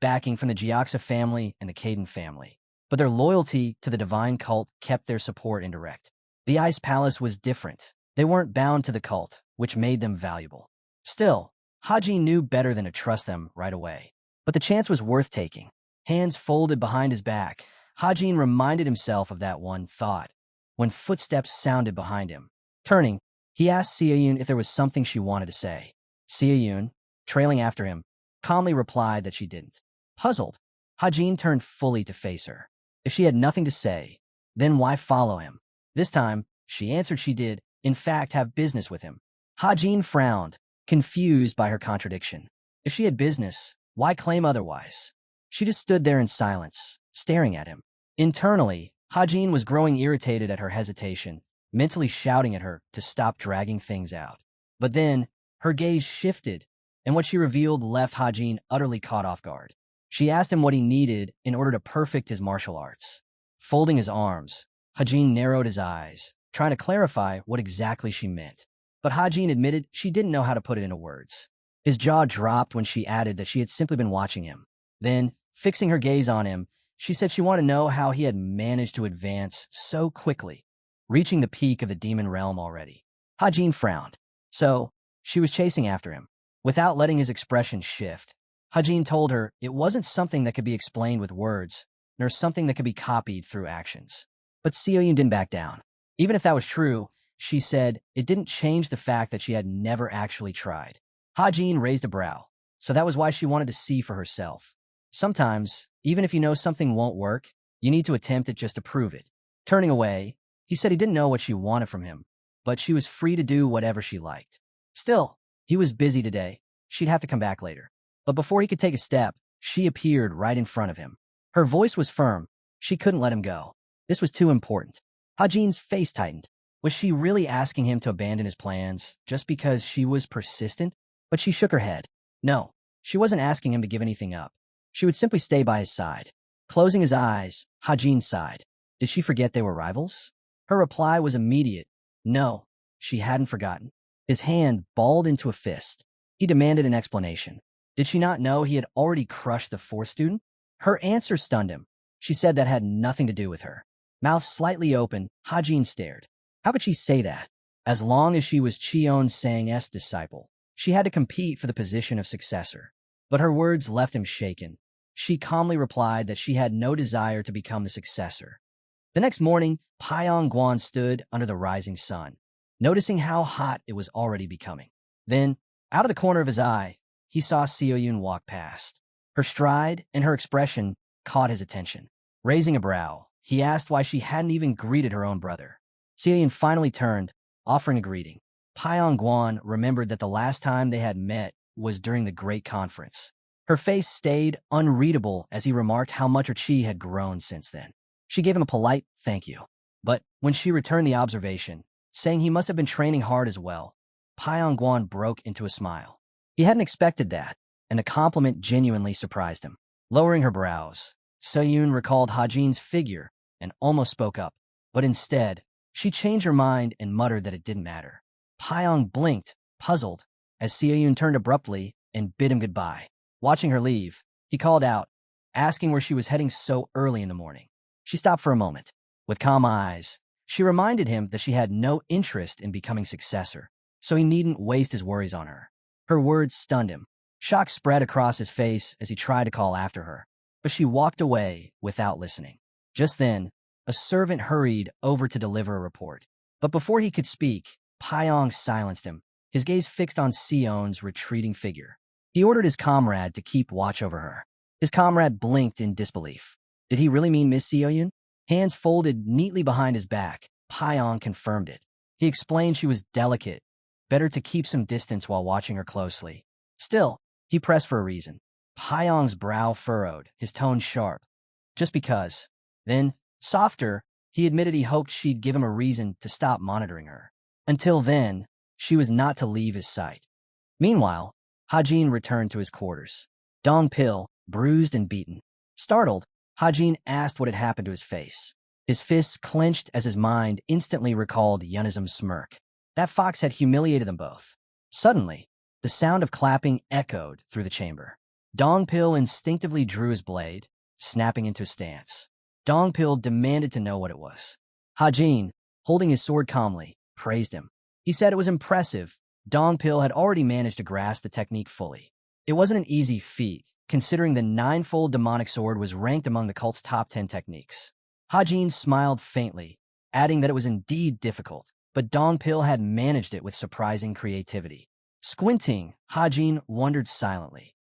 backing from the Jiaxa family and the Caden family, but their loyalty to the divine cult kept their support indirect. The Ice Palace was different. They weren't bound to the cult, which made them valuable. Still, Hajin knew better than to trust them right away. But the chance was worth taking. Hands folded behind his back, Hajin reminded himself of that one thought, when footsteps sounded behind him. Turning, he asked Sia-Yun if there was something she wanted to say. Sia-Yun, trailing after him, calmly replied that she didn't. Puzzled, Hajin turned fully to face her. If she had nothing to say, then why follow him? This time, she answered she did, in fact, have business with him. Hajin frowned, confused by her contradiction. If she had business, why claim otherwise? She just stood there in silence, staring at him. Internally, Hajin was growing irritated at her hesitation, mentally shouting at her to stop dragging things out. But then, her gaze shifted, and what she revealed left Hajin utterly caught off guard. She asked him what he needed in order to perfect his martial arts. Folding his arms, Hajin narrowed his eyes, trying to clarify what exactly she meant. but Hajin admitted she didn't know how to put it into words. His jaw dropped when she added that she had simply been watching him. Then, fixing her gaze on him, she said she wanted to know how he had managed to advance so quickly, reaching the peak of the demon realm already. Hajin frowned. So, she was chasing after him. Without letting his expression shift, Hajin told her it wasn't something that could be explained with words, nor something that could be copied through actions. But Seoyun didn't back down. Even if that was true, she said it didn't change the fact that she had never actually tried. Hajin raised a brow, so that was why she wanted to see for herself. Sometimes, even if you know something won't work, you need to attempt it just to prove it. Turning away, he said he didn't know what she wanted from him, but she was free to do whatever she liked. Still, he was busy today. She'd have to come back later. But before he could take a step, she appeared right in front of him. Her voice was firm. She couldn't let him go. This was too important. Hajin's face tightened. Was she really asking him to abandon his plans just because she was persistent? But she shook her head. No, she wasn't asking him to give anything up. She would simply stay by his side. Closing his eyes, Hajin sighed. Did she forget they were rivals? Her reply was immediate. No, she hadn't forgotten. His hand balled into a fist. He demanded an explanation. Did she not know he had already crushed the fourth student? Her answer stunned him. She said that had nothing to do with her. Mouth slightly open, Hajin stared. How could she say that? As long as she was Cheon Sang's disciple, she had to compete for the position of successor. But her words left him shaken. She calmly replied that she had no desire to become the successor. The next morning, Pyong Guan stood under the rising sun, noticing how hot it was already becoming. Then, out of the corner of his eye, he saw Seoyun walk past. Her stride and her expression caught his attention. Raising a brow, he asked why she hadn't even greeted her own brother. Seoyun finally turned, offering a greeting. Pyong Guan remembered that the last time they had met was during the Great Conference. Her face stayed unreadable as he remarked how much her chi had grown since then. She gave him a polite thank you. But when she returned the observation, saying he must have been training hard as well, Pyong Guan broke into a smile. He hadn't expected that, and the compliment genuinely surprised him. Lowering her brows, Seoyun recalled Hajin's figure and almost spoke up. But instead, she changed her mind and muttered that it didn't matter. Pyong blinked, puzzled, as Seoyun turned abruptly and bid him goodbye. Watching her leave, he called out, asking where she was heading so early in the morning. She stopped for a moment. With calm eyes, she reminded him that she had no interest in becoming successor, so he needn't waste his worries on her. Her words stunned him. Shock spread across his face as he tried to call after her, but she walked away without listening. Just then, a servant hurried over to deliver a report. But before he could speak, Pyong silenced him, his gaze fixed on Seon's retreating figure. He ordered his comrade to keep watch over her. His comrade blinked in disbelief. Did he really mean Miss Seoyun? Hands folded neatly behind his back, Pyong confirmed it. He explained she was delicate, better to keep some distance while watching her closely. Still, he pressed for a reason. Pyong's brow furrowed, his tone sharp. Just because. Then, softer, he admitted he hoped she'd give him a reason to stop monitoring her. Until then, she was not to leave his sight. Meanwhile, Hajin returned to his quarters. Dong Pil, bruised and beaten. Startled, Hajin asked what had happened to his face. His fists clenched as his mind instantly recalled Yunizum's smirk. That fox had humiliated them both. Suddenly, the sound of clapping echoed through the chamber. Dong Pil instinctively drew his blade, snapping into a stance. Dong Pil demanded to know what it was. Hajin, holding his sword calmly, praised him. He said it was impressive. Dong Pil had already managed to grasp the technique fully. It wasn't an easy feat, considering the ninefold demonic sword was ranked among the cult's top 10 techniques. Hajin smiled faintly, adding that it was indeed difficult, but Dong Pil had managed it with surprising creativity. Squinting, Hajin wondered silently.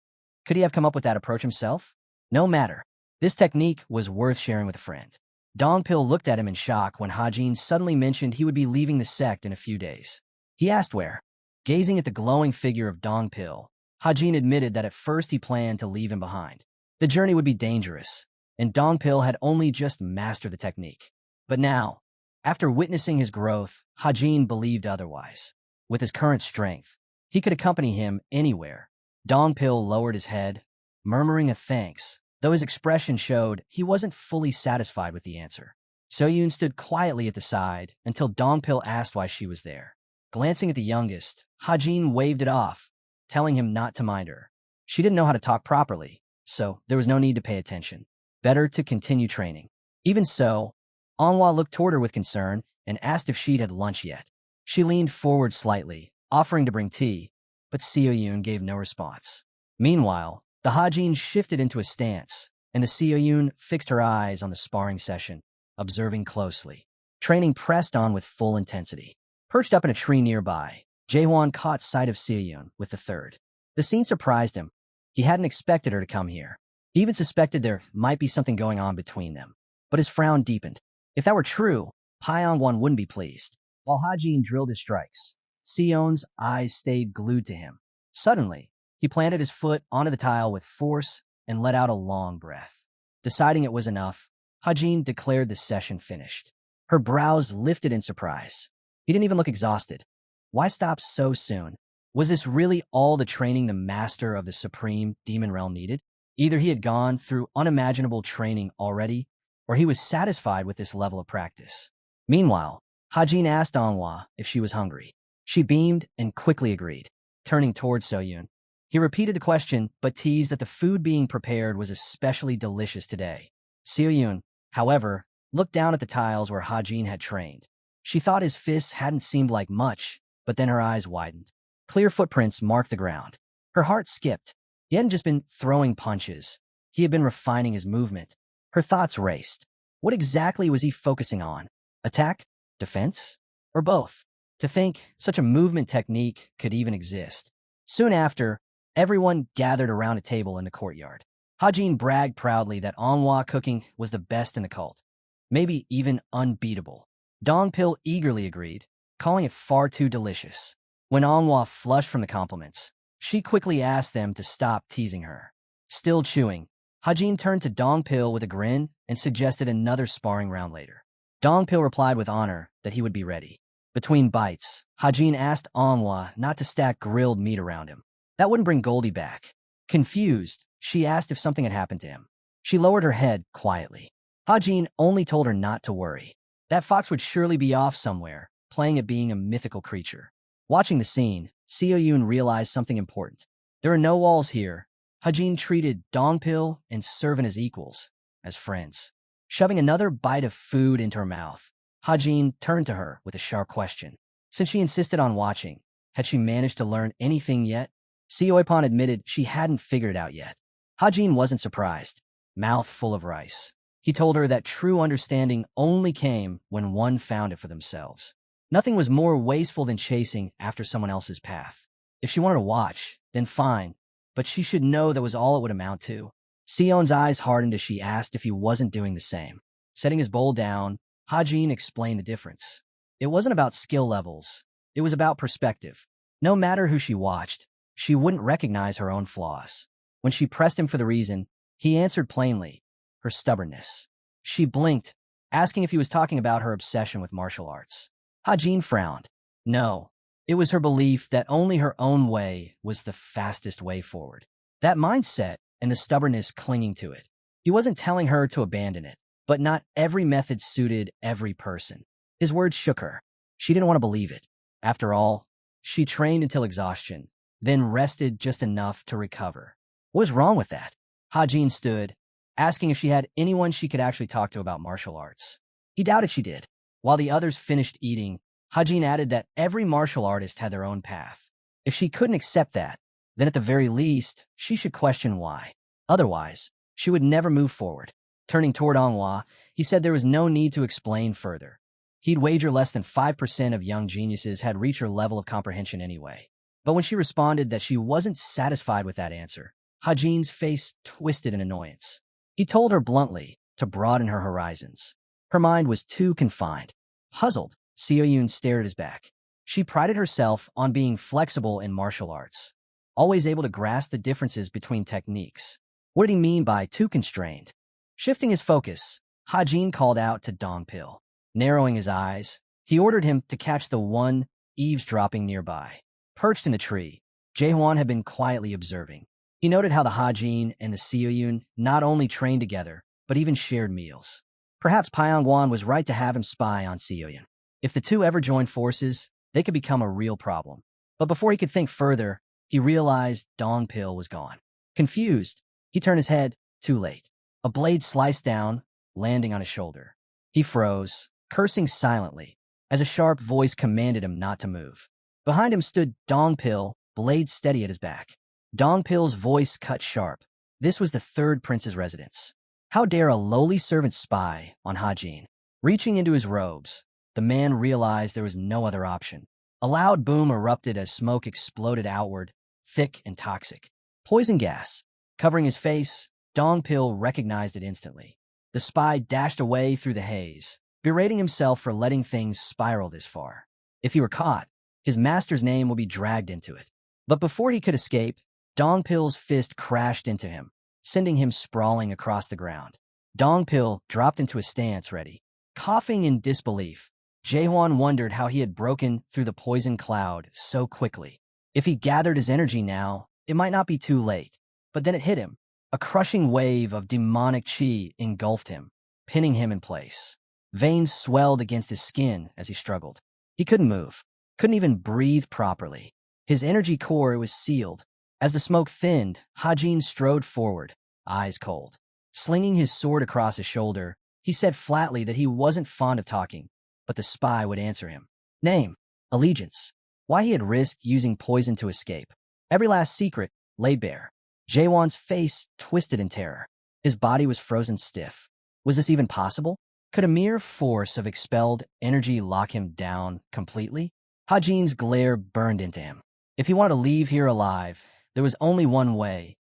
Could he have come up with that approach himself? No matter. This technique was worth sharing with a friend. Dong Pil looked at him in shock when Hajin suddenly mentioned he would be leaving the sect in a few days. He asked where. Gazing at the glowing figure of Dong Pil, Hajin admitted that at first he planned to leave him behind. The journey would be dangerous, and Dong Pil had only just mastered the technique. But now, after witnessing his growth, Hajin believed otherwise. With his current strength, he could accompany him anywhere. Dong Pil lowered his head, murmuring a thanks, though his expression showed he wasn't fully satisfied with the answer. Seoyun stood quietly at the side until Dong Pil asked why she was there. Glancing at the youngest, Hajin waved it off, telling him not to mind her. She didn't know how to talk properly, so there was no need to pay attention. Better to continue training. Even so, Anhwa looked toward her with concern and asked if she'd had lunch yet. She leaned forward slightly, offering to bring tea, but Seoyun gave no response. Meanwhile, the Hajin shifted into a stance, and the Seoyun fixed her eyes on the sparring session, observing closely. Training pressed on with full intensity. Perched up in a tree nearby, Jaehwan caught sight of Seoyun with the third. The scene surprised him. He hadn't expected her to come here. He even suspected there might be something going on between them. But his frown deepened. If that were true, Pyongwon wouldn't be pleased. While Hajin drilled his strikes, Seon's eyes stayed glued to him. Suddenly, he planted his foot onto the tile with force and let out a long breath. Deciding it was enough, Hajin declared the session finished. Her brows lifted in surprise. He didn't even look exhausted. Why stop so soon? Was this really all the training the master of the supreme demon realm needed? Either he had gone through unimaginable training already, or he was satisfied with this level of practice. Meanwhile, Hajin asked Anhwa if she was hungry. She beamed and quickly agreed. Turning towards Seoyun, he repeated the question but teased that the food being prepared was especially delicious today. Seoyun, however, looked down at the tiles where Hajin had trained. She thought his fists hadn't seemed like much, but then her eyes widened. Clear footprints marked the ground. Her heart skipped. He hadn't just been throwing punches. He had been refining his movement. Her thoughts raced. What exactly was he focusing on? Attack? Defense? Or both? To think such a movement technique could even exist. Soon after, everyone gathered around a table in the courtyard. Hajin bragged proudly that Anhwa cooking was the best in the cult, maybe even unbeatable. Dongpil eagerly agreed, calling it far too delicious. When Anhwa flushed from the compliments, she quickly asked them to stop teasing her. Still chewing, Hajin turned to Dongpil with a grin and suggested another sparring round later. Dongpil replied with honor that he would be ready. Between bites, Hajin asked Anhwa not to stack grilled meat around him. That wouldn't bring Goldie back. Confused, she asked if something had happened to him. She lowered her head quietly. Hajin only told her not to worry. That fox would surely be off somewhere, playing at being a mythical creature. Watching the scene, Seoyun realized something important. There are no walls here. Hajin treated Dongpil and Servant as equals, as friends. Shoving another bite of food into her mouth, Hajin turned to her with a sharp question. Since she insisted on watching, had she managed to learn anything yet? Seoypan admitted she hadn't figured it out yet. Hajin wasn't surprised, mouth full of rice. He told her that true understanding only came when one found it for themselves. Nothing was more wasteful than chasing after someone else's path. If she wanted to watch, then fine, but she should know that was all it would amount to. Seon's eyes hardened as she asked if he wasn't doing the same. Setting his bowl down, Hajin explained the difference. It wasn't about skill levels. It was about perspective. No matter who she watched, she wouldn't recognize her own flaws. When she pressed him for the reason, he answered plainly, her stubbornness. She blinked, asking if he was talking about her obsession with martial arts. Hajin frowned. No, it was her belief that only her own way was the fastest way forward. That mindset and the stubbornness clinging to it. He wasn't telling her to abandon it, but not every method suited every person. His words shook her. She didn't want to believe it. After all, she trained until exhaustion, then rested just enough to recover. What was wrong with that? Hajin stood, asking if she had anyone she could actually talk to about martial arts. He doubted she did. While the others finished eating, Hajin added that every martial artist had their own path. If she couldn't accept that, then at the very least, she should question why. Otherwise, she would never move forward. Turning toward Anhwa, he said there was no need to explain further. He'd wager less than 5% of young geniuses had reached her level of comprehension anyway. But when she responded that she wasn't satisfied with that answer, Hajin's face twisted in annoyance. He told her bluntly to broaden her horizons. Her mind was too confined. Puzzled, Seoyun stared at his back. She prided herself on being flexible in martial arts, always able to grasp the differences between techniques. What did he mean by too constrained? Shifting his focus, Hajin called out to Dongpil. Narrowing his eyes, he ordered him to catch the one eavesdropping nearby. Perched in the tree, Jaehwan had been quietly observing. He noted how the Hajin and the Seoyun not only trained together, but even shared meals. Perhaps Pyongwon was right to have him spy on Seoyun. If the two ever joined forces, they could become a real problem. But before he could think further, he realized Dongpil was gone. Confused, he turned his head, too late. A blade sliced down, landing on his shoulder. He froze, cursing silently, as a sharp voice commanded him not to move. Behind him stood Dongpil, blade steady at his back. Dongpil's voice cut sharp. This was the third prince's residence. How dare a lowly servant spy on Hajin? Reaching into his robes, the man realized there was no other option. A loud boom erupted as smoke exploded outward, thick and toxic. Poison gas. Covering his face, Dongpil recognized it instantly. The spy dashed away through the haze, berating himself for letting things spiral this far. If he were caught, his master's name would be dragged into it. But before he could escape, Dongpil's fist crashed into him, sending him sprawling across the ground. Dongpil dropped into a stance ready. Coughing in disbelief, Jaehwan wondered how he had broken through the poison cloud so quickly. If he gathered his energy now, it might not be too late. But then it hit him. A crushing wave of demonic chi engulfed him, pinning him in place. Veins swelled against his skin as he struggled. He couldn't move, couldn't even breathe properly. His energy core was sealed. As the smoke thinned, Hajin strode forward, eyes cold. Slinging his sword across his shoulder, he said flatly that he wasn't fond of talking, but the spy would answer him. Name, allegiance, why he had risked using poison to escape. Every last secret laid bare. Jaehwan's face twisted in terror. His body was frozen stiff. Was this even possible? Could a mere force of expelled energy lock him down completely? Hajin's glare burned into him. If he wanted to leave here alive, there was only one way.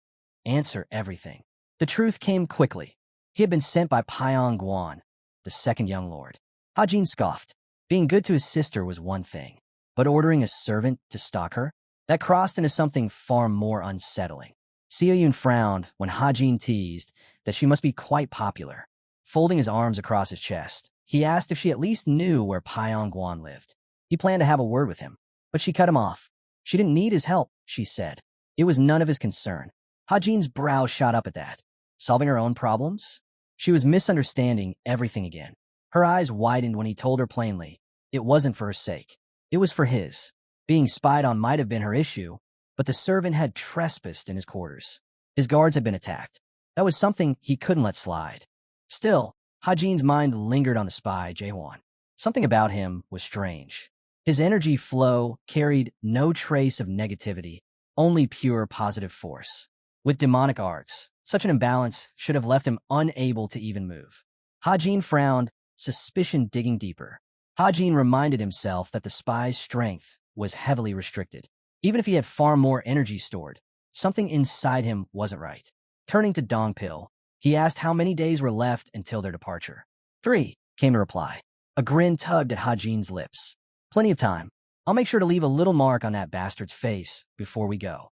Answer everything. The truth came quickly. He had been sent by Pyong Guan, the second young lord. Hajin scoffed. Being good to his sister was one thing, but ordering a servant to stalk her? That crossed into something far more unsettling. Sioyun frowned when Hajin teased that she must be quite popular. Folding his arms across his chest, he asked if she at least knew where Pyong Guan lived. He planned to have a word with him, but she cut him off. She didn't need his help, she said. It was none of his concern. Hajin's brow shot up at that. Solving her own problems? She was misunderstanding everything again. Her eyes widened when he told her plainly. It wasn't for her sake. It was for his. Being spied on might have been her issue, but the servant had trespassed in his quarters. His guards had been attacked. That was something he couldn't let slide. Still, Hajin's mind lingered on the spy, Jaehwan. Something about him was strange. His energy flow carried no trace of negativity, only pure positive force. With demonic arts, such an imbalance should have left him unable to even move. Hajin frowned, suspicion digging deeper. Hajin reminded himself that the spy's strength was heavily restricted. Even if he had far more energy stored, something inside him wasn't right. Turning to Dongpil, he asked how many days were left until their departure. 3, came the reply. A grin tugged at Hajin's lips. Plenty of time. I'll make sure to leave a little mark on that bastard's face before we go.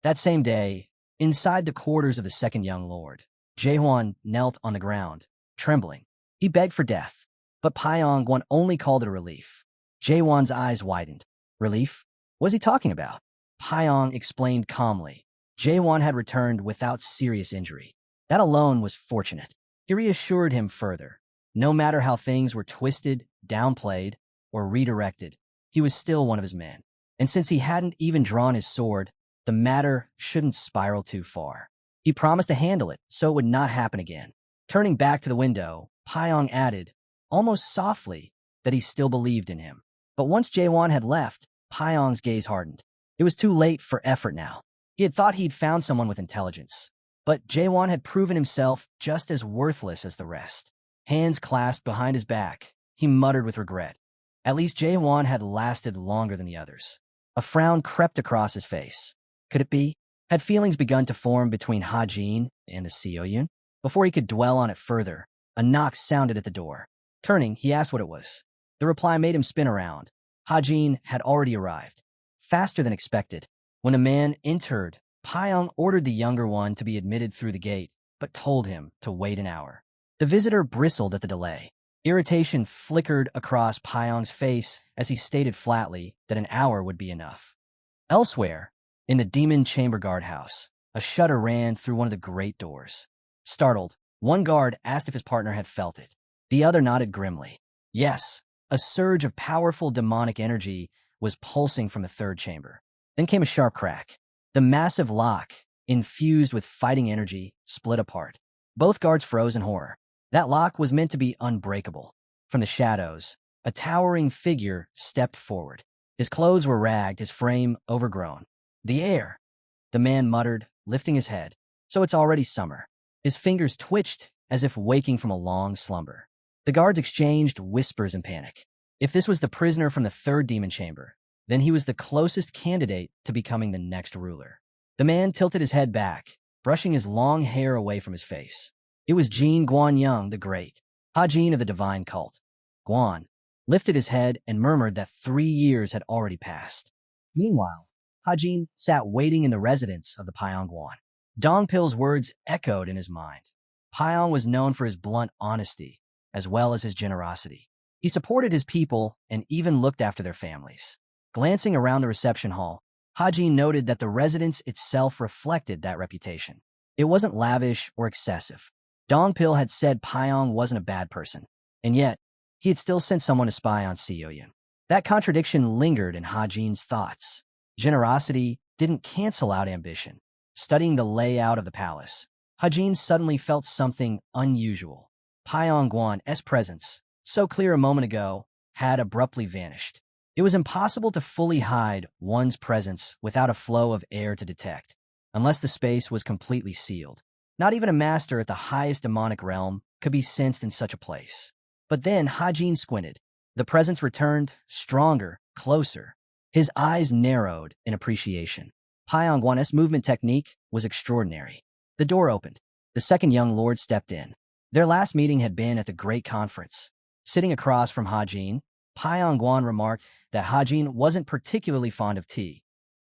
That same day, inside the quarters of the second young lord, Jaehwan knelt on the ground, trembling. He begged for death, but Pyong Guan only called it a relief. Jaehwan's eyes widened. Relief? What was he talking about? Pyong explained calmly. Jaehwan had returned without serious injury. That alone was fortunate. He reassured him further. No matter how things were twisted, downplayed, or redirected, he was still one of his men. And since he hadn't even drawn his sword, the matter shouldn't spiral too far. He promised to handle it so it would not happen again. Turning back to the window, Pyong added, almost softly, that he still believed in him. But once Jaehwan had left, Pyong's gaze hardened. It was too late for effort now. He had thought he'd found someone with intelligence. But Jaehwan had proven himself just as worthless as the rest. Hands clasped behind his back, he muttered with regret. At least Jaehwan had lasted longer than the others. A frown crept across his face. Could it be? Had feelings begun to form between Hajin and the Sioyun? Before he could dwell on it further, a knock sounded at the door. Turning, he asked what it was. The reply made him spin around. Hajin had already arrived. Faster than expected. When the man entered, Pyong ordered the younger one to be admitted through the gate, but told him to wait an hour. The visitor bristled at the delay. Irritation flickered across Pyong's face as he stated flatly that an hour would be enough. Elsewhere, in the demon chamber guardhouse, a shudder ran through one of the great doors. Startled, one guard asked if his partner had felt it. The other nodded grimly. Yes, A surge of powerful demonic energy was pulsing from the third chamber. Then came a sharp crack. The massive lock, infused with fighting energy, split apart. Both guards froze in horror. That lock was meant to be unbreakable. From the shadows, a towering figure stepped forward. His clothes were ragged, his frame overgrown. The air, the man muttered, lifting his head. So it's already summer. His fingers twitched as if waking from a long slumber. The guards exchanged whispers in panic. If this was the prisoner from the third demon chamber, then he was the closest candidate to becoming the next ruler. The man tilted his head back, brushing his long hair away from his face. It was Jin Guanyang the Great, Hajin of the divine cult. Guan lifted his head and murmured that 3 years had already passed. Meanwhile, Hajin sat waiting in the residence of the Pyong Guan. Dongpil's words echoed in his mind. Pyong was known for his blunt honesty, as well as his generosity. He supported his people and even looked after their families. Glancing around the reception hall, Hajin noted that the residence itself reflected that reputation. It wasn't lavish or excessive. Dongpil had said Pyong wasn't a bad person, and yet he had still sent someone to spy on Sioyun. That contradiction lingered in Hajin's thoughts. Generosity didn't cancel out ambition. Studying the layout of the palace, Hajin suddenly felt something unusual. Pyong Guan's presence, so clear a moment ago, had abruptly vanished. It was impossible to fully hide one's presence without a flow of air to detect, unless the space was completely sealed. Not even a master at the highest demonic realm could be sensed in such a place. But then Hajin squinted. The presence returned, stronger, closer. His eyes narrowed in appreciation. Pyong Guan's movement technique was extraordinary. The door opened. The second young lord stepped in. Their last meeting had been at the Great Conference. Sitting across from Hajin, Pyong Guan remarked that Hajin wasn't particularly fond of tea.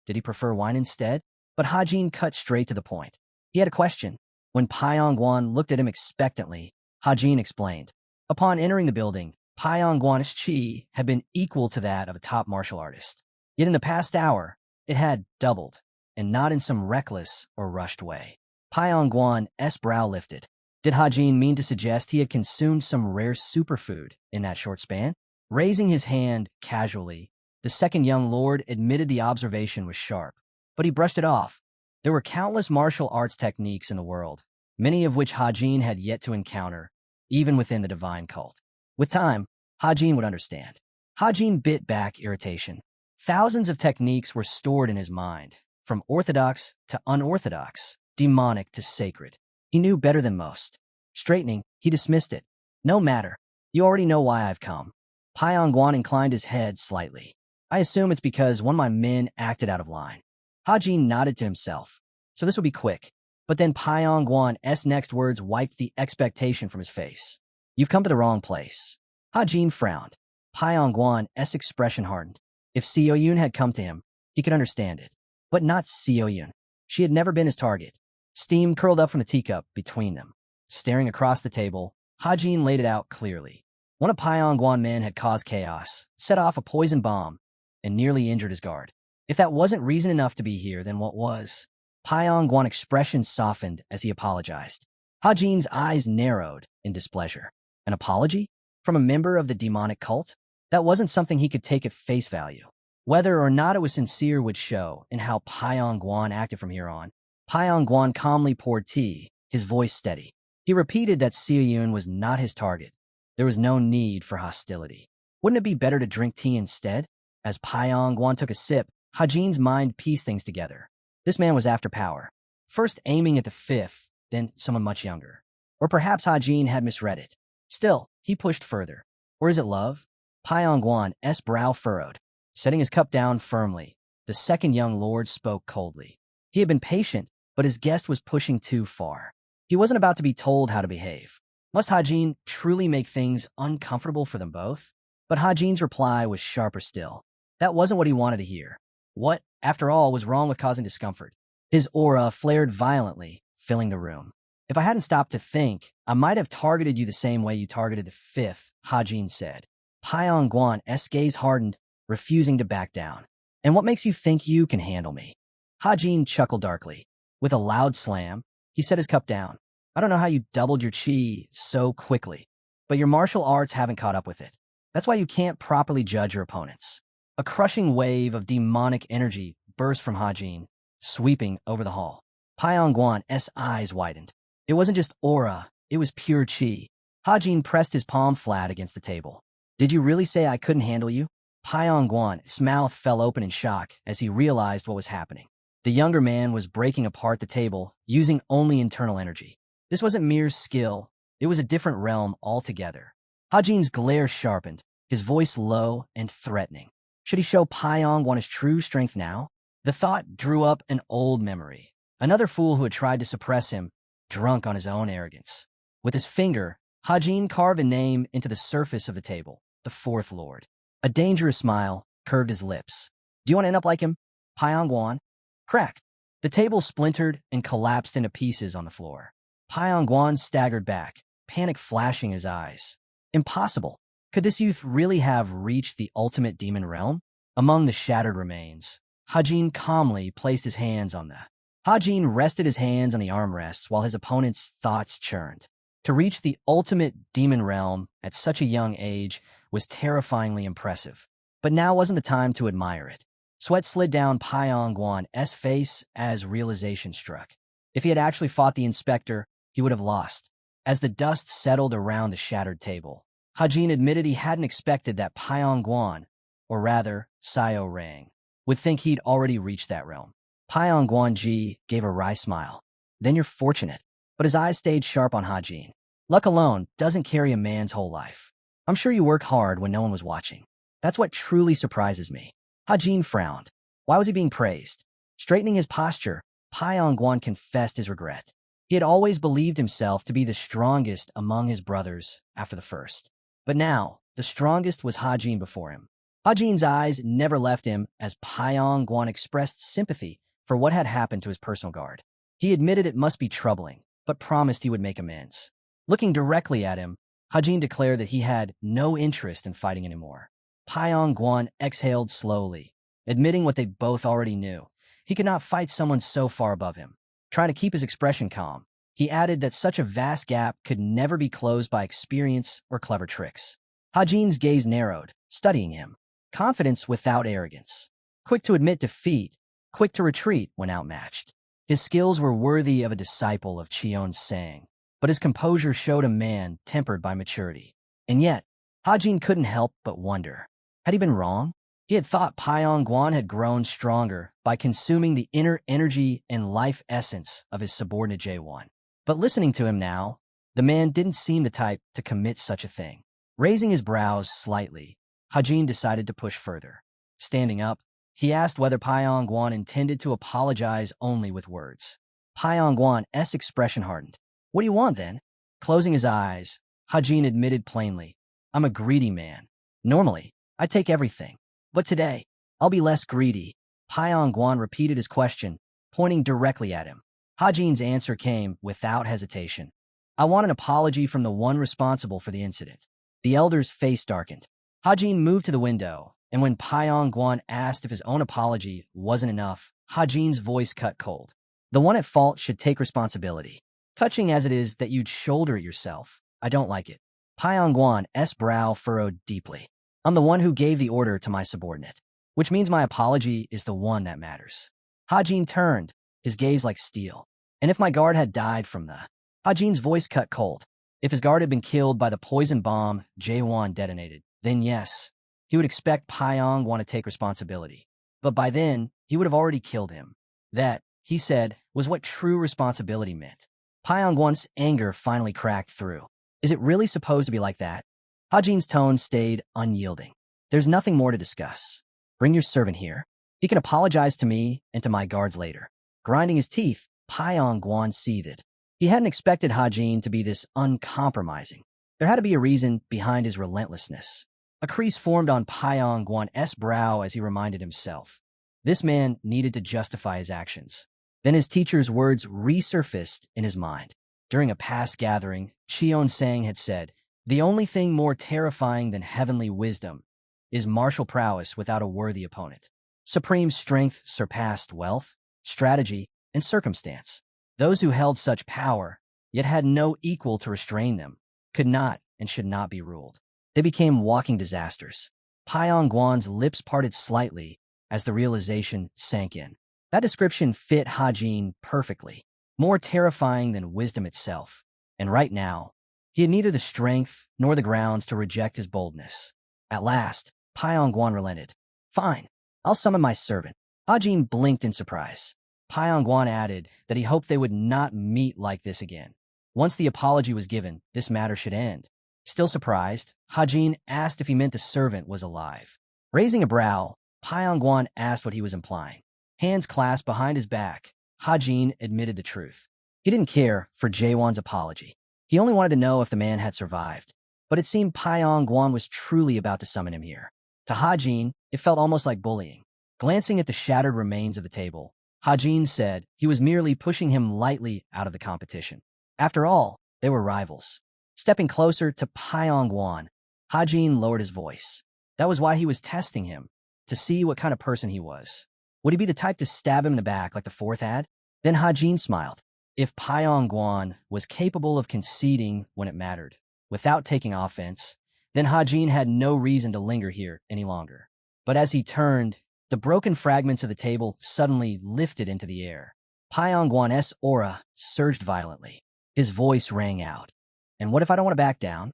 Did he prefer wine instead? But Hajin cut straight to the point. He had a question. When Pyong Guan looked at him expectantly, Hajin explained. Upon entering the building, Pyong Guan's chi had been equal to that of a top martial artist. Yet in the past hour, it had doubled, and not in some reckless or rushed way. Pyong Guan's brow lifted. Did Hajin mean to suggest he had consumed some rare superfood in that short span? Raising his hand casually, the second young lord admitted the observation was sharp, but he brushed it off. There were countless martial arts techniques in the world, many of which Hajin had yet to encounter, even within the divine cult. With time, Hajin would understand. Hajin bit back irritation. Thousands of techniques were stored in his mind, from orthodox to unorthodox, demonic to sacred. He knew better than most. Straightening, he dismissed it. No matter. You already know why I've come. Pyong Guan inclined his head slightly. I assume it's because one of my men acted out of line. Hajin nodded to himself. So this would be quick. But then Pyong Guan's next words wiped the expectation from his face. You've come to the wrong place. Hajin frowned. Pyong Guan's expression hardened. If Sioyun had come to him, he could understand it. But not Sioyun. She had never been his target. Steam curled up from the teacup between them. Staring across the table, Hajin laid it out clearly. One of Pyong Guan's men had caused chaos, set off a poison bomb, and nearly injured his guard. If that wasn't reason enough to be here, then what was? Pyong Guan's expression softened as he apologized. Hajin's eyes narrowed in displeasure. An apology? From a member of the demonic cult? That wasn't something he could take at face value. Whether or not it was sincere would show in how Pyong Guan acted from here on. Pyong Guan calmly poured tea, his voice steady. He repeated that Sioyun was not his target. There was no need for hostility. Wouldn't it be better to drink tea instead? As Pyong Guan took a sip, Hajin's mind pieced things together. This man was after power. First aiming at the fifth, then someone much younger. Or perhaps Hajin had misread it. Still, he pushed further. Or is it love? Pyong Guan's brow furrowed. Setting his cup down firmly, the second young lord spoke coldly. He had been patient, but his guest was pushing too far. He wasn't about to be told how to behave. Must Hajin truly make things uncomfortable for them both? But Hajin's reply was sharper still. That wasn't what he wanted to hear. What, after all, was wrong with causing discomfort? His aura flared violently, filling the room. If I hadn't stopped to think, I might have targeted you the same way you targeted the fifth, Hajin said. Pyong Guan's gaze hardened, refusing to back down. And what makes you think you can handle me? Hajin chuckled darkly. With a loud slam, he set his cup down. I don't know how you doubled your chi so quickly, but your martial arts haven't caught up with it. That's why you can't properly judge your opponents. A crushing wave of demonic energy burst from Hajin, sweeping over the hall. Pyongguan's eyes widened. It wasn't just aura, it was pure chi. Hajin pressed his palm flat against the table. Did you really say I couldn't handle you? Pyongguan's mouth fell open in shock as he realized what was happening. The younger man was breaking apart the table, using only internal energy. This wasn't mere skill, it was a different realm altogether. Hajin's glare sharpened, his voice low and threatening. Should he show Pyongguan his true strength now? The thought drew up an old memory. Another fool who had tried to suppress him, drunk on his own arrogance. With his finger, Hajin carved a name into the surface of the table, the Fourth Lord. A dangerous smile curved his lips. Do you want to end up like him? Pyongguan? Crack. The table splintered and collapsed into pieces on the floor. Pyongguan staggered back, panic flashing his eyes. Impossible. Could this youth really have reached the ultimate demon realm? Among the shattered remains, Hajin calmly placed his hands on the... Hajin rested his hands on the armrests while his opponent's thoughts churned. To reach the ultimate demon realm at such a young age was terrifyingly impressive. But now wasn't the time to admire it. Sweat slid down Pyongguan's face as realization struck. If he had actually fought the inspector, he would have lost. As the dust settled around the shattered table, Hajin admitted he hadn't expected that Pyongguan, or rather, Sayo Rang, would think he'd already reached that realm. Pyongguan Ji gave a wry smile. Then you're fortunate. But his eyes stayed sharp on Hajin. Luck alone doesn't carry a man's whole life. I'm sure you work hard when no one was watching. That's what truly surprises me. Hajin frowned. Why was he being praised? Straightening his posture, Pyongguan confessed his regret. He had always believed himself to be the strongest among his brothers after the first. But now, the strongest was Hajin before him. Hajin's eyes never left him as Pyongguan expressed sympathy for what had happened to his personal guard. He admitted it must be troubling, but promised he would make amends. Looking directly at him, Hajin declared that he had no interest in fighting anymore. Pyongguan exhaled slowly, admitting what they both already knew. He could not fight someone so far above him. Trying to keep his expression calm, he added that such a vast gap could never be closed by experience or clever tricks. Hajin's gaze narrowed, studying him. Confidence without arrogance. Quick to admit defeat, quick to retreat when outmatched. His skills were worthy of a disciple of Cheon Sang, but his composure showed a man tempered by maturity. And yet, Hajin couldn't help but wonder. Had he been wrong? He had thought Pyongguan had grown stronger by consuming the inner energy and life essence of his subordinate J1. But listening to him now, the man didn't seem the type to commit such a thing. Raising his brows slightly, Hajin decided to push further. Standing up, he asked whether Pyongguan intended to apologize only with words. Pyongguan's expression hardened. What do you want, then? Closing his eyes, Hajin admitted plainly, I'm a greedy man. Normally, I take everything. But today, I'll be less greedy. Pyongguan repeated his question, pointing directly at him. Hajin's answer came without hesitation. I want an apology from the one responsible for the incident. The elder's face darkened. Hajin moved to the window, and when Pyongguan asked if his own apology wasn't enough, Hajin's voice cut cold. The one at fault should take responsibility. Touching as it is that you'd shoulder it yourself, I don't like it. Pyongguan's brow furrowed deeply. I'm the one who gave the order to my subordinate, which means my apology is the one that matters. Hajin turned, his gaze like steel. And if my guard had died from the... Hajin's voice cut cold. If his guard had been killed by the poison bomb Jaewon detonated, then yes, he would expect Pyongguan to take responsibility. But by then, he would have already killed him. That, he said, was what true responsibility meant. Pyongguan's anger finally cracked through. Is it really supposed to be like that? Hajin's tone stayed unyielding. There's nothing more to discuss. Bring your servant here. He can apologize to me and to my guards later. Grinding his teeth, Pyongguan seethed. He hadn't expected Hajin to be this uncompromising. There had to be a reason behind his relentlessness. A crease formed on Pyongguan's brow as he reminded himself. This man needed to justify his actions. Then his teacher's words resurfaced in his mind. During a past gathering, Cheon Sang had said, the only thing more terrifying than heavenly wisdom is martial prowess without a worthy opponent. Supreme strength surpassed wealth, strategy, and circumstance. Those who held such power, yet had no equal to restrain them, could not and should not be ruled. They became walking disasters. Pyong Guan's lips parted slightly as the realization sank in. That description fit Hajin perfectly, more terrifying than wisdom itself. And right now, he had neither the strength nor the grounds to reject his boldness. At last, Pyong Guan relented. Fine, I'll summon my servant. Hajin blinked in surprise. Pyong Guan added that he hoped they would not meet like this again. Once the apology was given, this matter should end. Still surprised, Hajin asked if he meant the servant was alive. Raising a brow, Pyong Guan asked what he was implying. Hands clasped behind his back, Hajin admitted the truth. He didn't care for Jaewon's apology. He only wanted to know if the man had survived. But it seemed Pyong Guan was truly about to summon him here. To Hajin, it felt almost like bullying. Glancing at the shattered remains of the table, Hajin said he was merely pushing him lightly out of the competition. After all, they were rivals. Stepping closer to Pyong Guan, Hajin lowered his voice. That was why he was testing him, to see what kind of person he was. Would he be the type to stab him in the back like the fourth had? Then Hajin smiled. If Pyong Guan was capable of conceding when it mattered, without taking offense, then Hajin had no reason to linger here any longer. But as he turned, the broken fragments of the table suddenly lifted into the air. Pyong Guan's aura surged violently. His voice rang out. And what if I don't want to back down?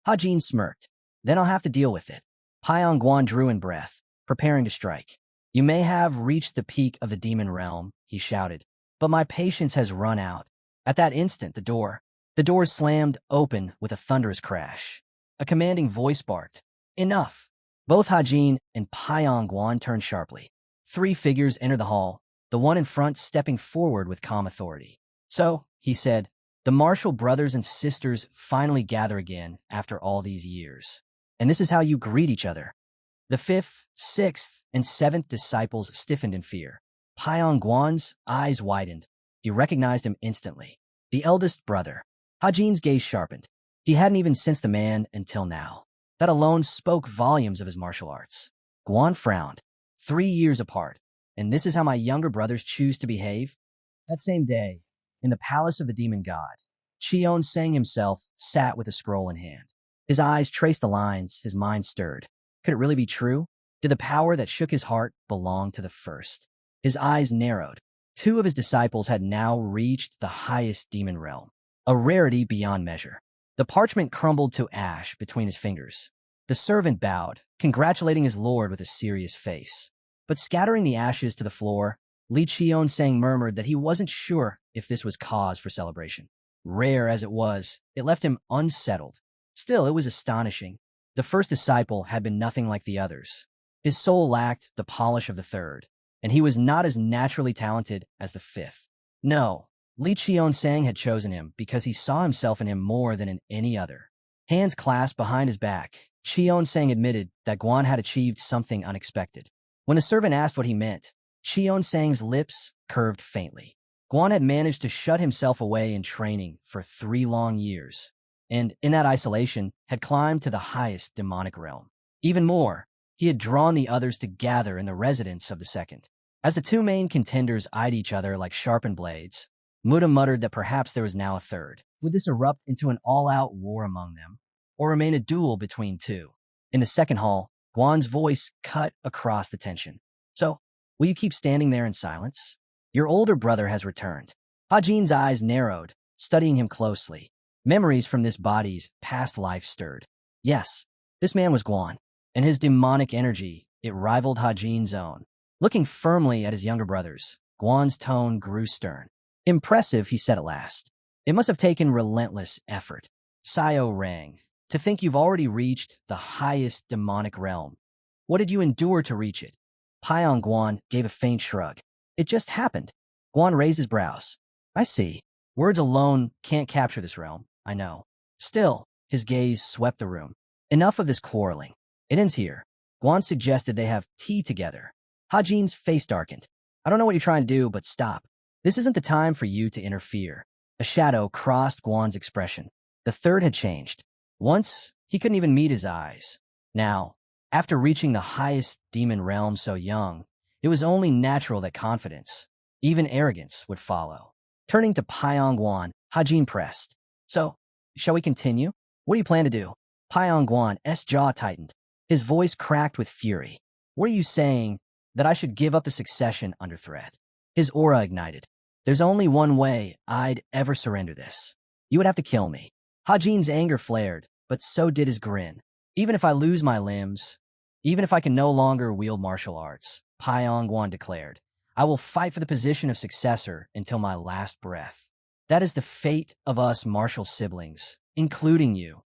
Hajin smirked. Then I'll have to deal with it. Pyong Guan drew in breath, preparing to strike. You may have reached the peak of the demon realm, he shouted, but my patience has run out. At that instant, the door slammed open with a thunderous crash. A commanding voice barked, Enough! Both Hajin and Pyong Guan turned sharply. 3 figures entered the hall, the one in front stepping forward with calm authority. So, he said, the Marshall brothers and sisters finally gather again after all these years. And this is how you greet each other. The 5th, 6th, and 7th disciples stiffened in fear. Pyong Guan's eyes widened. He recognized him instantly. The eldest brother. Hajin's gaze sharpened. He hadn't even sensed the man until now. That alone spoke volumes of his martial arts. Guan frowned. 3 years apart. And this is how my younger brothers choose to behave? That same day, in the palace of the demon god, Cheon Sang himself sat with a scroll in hand. His eyes traced the lines, his mind stirred. Could it really be true? Did the power that shook his heart belong to the first? His eyes narrowed. 2 of his disciples had now reached the highest demon realm, a rarity beyond measure. The parchment crumbled to ash between his fingers. The servant bowed, congratulating his lord with a serious face. But scattering the ashes to the floor, Li Cheon Sang murmured that he wasn't sure if this was cause for celebration. Rare as it was, it left him unsettled. Still, it was astonishing. The first disciple had been nothing like the others. His soul lacked the polish of the third, and he was not as naturally talented as the 5th. No, Li Cheon Sang had chosen him because he saw himself in him more than in any other. Hands clasped behind his back, Cheon Sang admitted that Guan had achieved something unexpected. When the servant asked what he meant, Cheon Sang's lips curved faintly. Guan had managed to shut himself away in training for 3 long years, and in that isolation had climbed to the highest demonic realm. Even more, he had drawn the others to gather in the residence of the second. As the 2 main contenders eyed each other like sharpened blades, Muda muttered that perhaps there was now a third. Would this erupt into an all-out war among them, or remain a duel between 2? In the second hall, Guan's voice cut across the tension. So, will you keep standing there in silence? Your older brother has returned. Hajin's eyes narrowed, studying him closely. Memories from this body's past life stirred. Yes, this man was Guan, and his demonic energy, it rivaled Hajin's own. Looking firmly at his younger brothers, Guan's tone grew stern. Impressive, he said at last. It must have taken relentless effort. Sayo rang. To think you've already reached the highest demonic realm. What did you endure to reach it? Pyong Guan gave a faint shrug. It just happened. Guan raised his brows. I see. Words alone can't capture this realm, I know. Still, his gaze swept the room. Enough of this quarreling. It ends here. Guan suggested they have tea together. Hajin's face darkened. I don't know what you're trying to do, but stop. This isn't the time for you to interfere. A shadow crossed Guan's expression. The third had changed. Once, he couldn't even meet his eyes. Now, after reaching the highest demon realm so young, it was only natural that confidence, even arrogance, would follow. Turning to Pyong Guan, Hajin pressed. So, shall we continue? What do you plan to do? Pyongguan's jaw tightened. His voice cracked with fury. What are you saying? That I should give up the succession under threat? His aura ignited. There's only one way I'd ever surrender this. You would have to kill me. Hajin's anger flared, but so did his grin. Even if I lose my limbs, even if I can no longer wield martial arts, Pyongguan declared, I will fight for the position of successor until my last breath. That is the fate of us martial siblings, including you.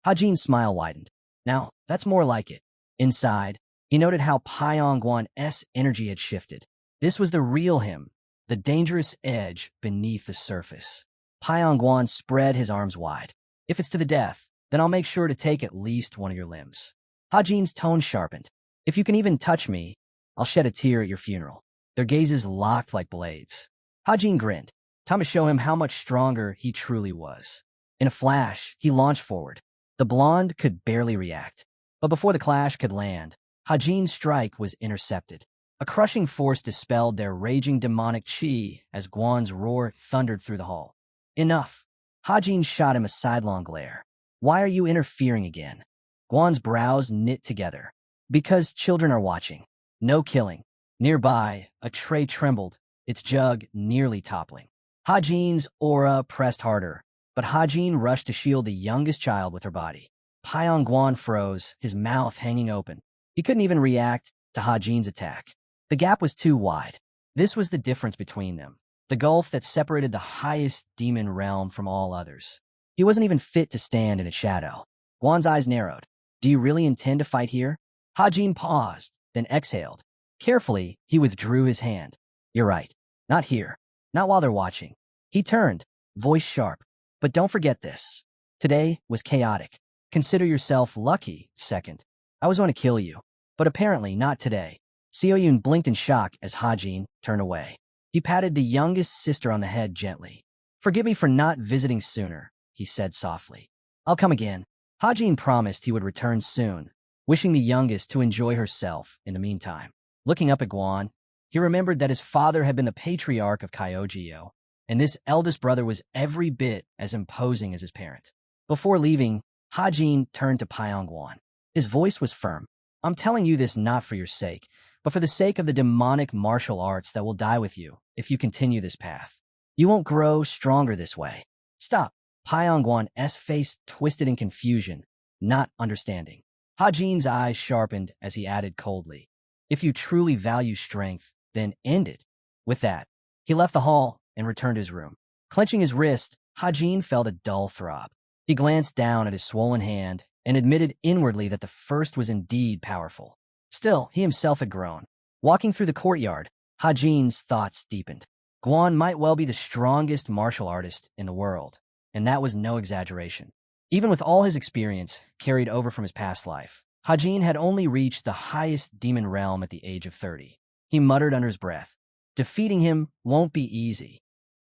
Hajin's smile widened. Now, that's more like it. Inside, he noted how Pyongguan's energy had shifted. This was the real him, the dangerous edge beneath the surface. Pyongguan spread his arms wide. If it's to the death, then I'll make sure to take at least one of your limbs. Hajin's tone sharpened. If you can even touch me, I'll shed a tear at your funeral. Their gazes locked like blades. Hajin grinned. Time to show him how much stronger he truly was. In a flash, he launched forward. The blonde could barely react. But before the clash could land, Hajin's strike was intercepted. A crushing force dispelled their raging demonic chi as Guan's roar thundered through the hall. Enough. Hajin shot him a sidelong glare. Why are you interfering again? Guan's brows knit together. Because children are watching. No killing. Nearby, a tray trembled, its jug nearly toppling. Hajin's aura pressed harder, but Hajin rushed to shield the youngest child with her body. Pyongguan froze, his mouth hanging open. He couldn't even react to Hajin's attack. The gap was too wide. This was the difference between them, the gulf that separated the highest demon realm from all others. He wasn't even fit to stand in its shadow. Guan's eyes narrowed. Do you really intend to fight here? Hajin paused, then exhaled. Carefully, he withdrew his hand. You're right. Not here. Not while they're watching. He turned, voice sharp. But don't forget this. Today was chaotic. Consider yourself lucky, second. I was going to kill you. But apparently not today. Xiaoyun blinked in shock as Hajin turned away. He patted the youngest sister on the head gently. Forgive me for not visiting sooner, he said softly. I'll come again. Hajin promised he would return soon, wishing the youngest to enjoy herself in the meantime. Looking up at Guan, he remembered that his father had been the patriarch of Gio, and this eldest brother was every bit as imposing as his parent. Before leaving, Hajin turned to Pyongguan. His voice was firm. I'm telling you this not for your sake, but for the sake of the demonic martial arts that will die with you if you continue this path. You won't grow stronger this way. Stop. Pyongguan's face twisted in confusion, not understanding. Hajin's eyes sharpened as he added coldly, if you truly value strength, then end it. With that, he left the hall and returned to his room. Clenching his wrist, Hajin felt a dull throb. He glanced down at his swollen hand and admitted inwardly that the first was indeed powerful. Still, he himself had grown. Walking through the courtyard, Hajin's thoughts deepened. Guan might well be the strongest martial artist in the world, and that was no exaggeration. Even with all his experience carried over from his past life, Hajin had only reached the highest demon realm at the age of 30. He muttered under his breath, defeating him won't be easy.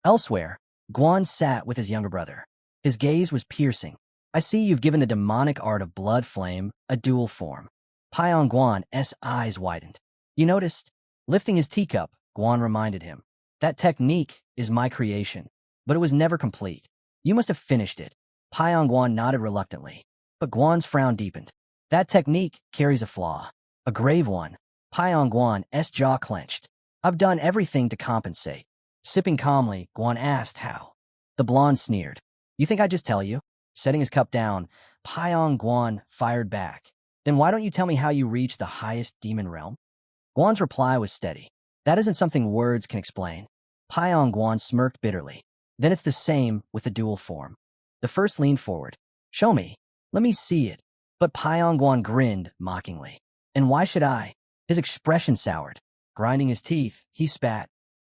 Elsewhere, Guan sat with his younger brother. His gaze was piercing. I see you've given the demonic art of blood flame a dual form. Pyongguan's eyes widened. You noticed? Lifting his teacup, Guan reminded him. That technique is my creation, but it was never complete. You must have finished it. Pyongguan nodded reluctantly, but Guan's frown deepened. That technique carries a flaw, a grave one. Pyongguan's jaw clenched. I've done everything to compensate. Sipping calmly, Guan asked how. The blonde sneered. You think I'd just tell you? Setting his cup down, Pyongguan fired back. Then why don't you tell me how you reached the highest demon realm? Guan's reply was steady. That isn't something words can explain. Pyongguan smirked bitterly. Then it's the same with the dual form. The first leaned forward. Show me. Let me see it. But Pyongguan grinned mockingly. And why should I? His expression soured. Grinding his teeth, he spat.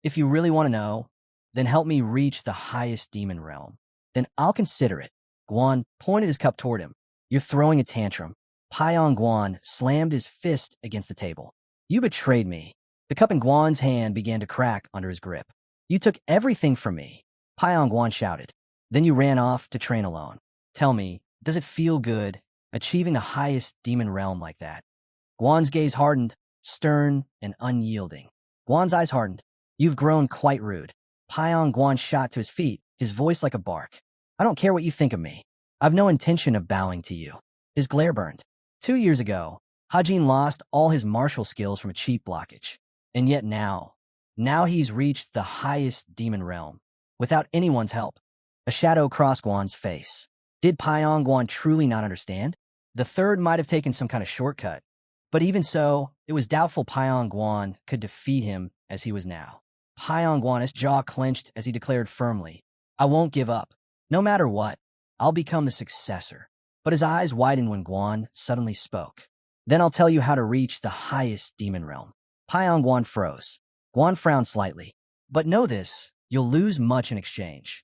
If you really want to know, then help me reach the highest demon realm. Then I'll consider it. Guan pointed his cup toward him. You're throwing a tantrum. Pyongguan slammed his fist against the table. You betrayed me. The cup in Guan's hand began to crack under his grip. You took everything from me. Pyongguan shouted. Then you ran off to train alone. Tell me, does it feel good, achieving the highest demon realm like that? Guan's gaze hardened, stern and unyielding. Guan's eyes hardened. You've grown quite rude. Pyongguan shot to his feet, his voice like a bark. I don't care what you think of me. I've no intention of bowing to you. His glare burned. 2 years ago, Hajin lost all his martial skills from a cheap blockage. And yet now he's reached the highest demon realm, without anyone's help. A shadow crossed Guan's face. Did Pyong Guan truly not understand? The third might have taken some kind of shortcut, but even so, it was doubtful Pyong Guan could defeat him as he was now. Pyong Guan's jaw clenched as he declared firmly, I won't give up. No matter what, I'll become the successor. But his eyes widened when Guan suddenly spoke. Then I'll tell you how to reach the highest demon realm. Pyong Guan froze. Guan frowned slightly. But know this, you'll lose much in exchange.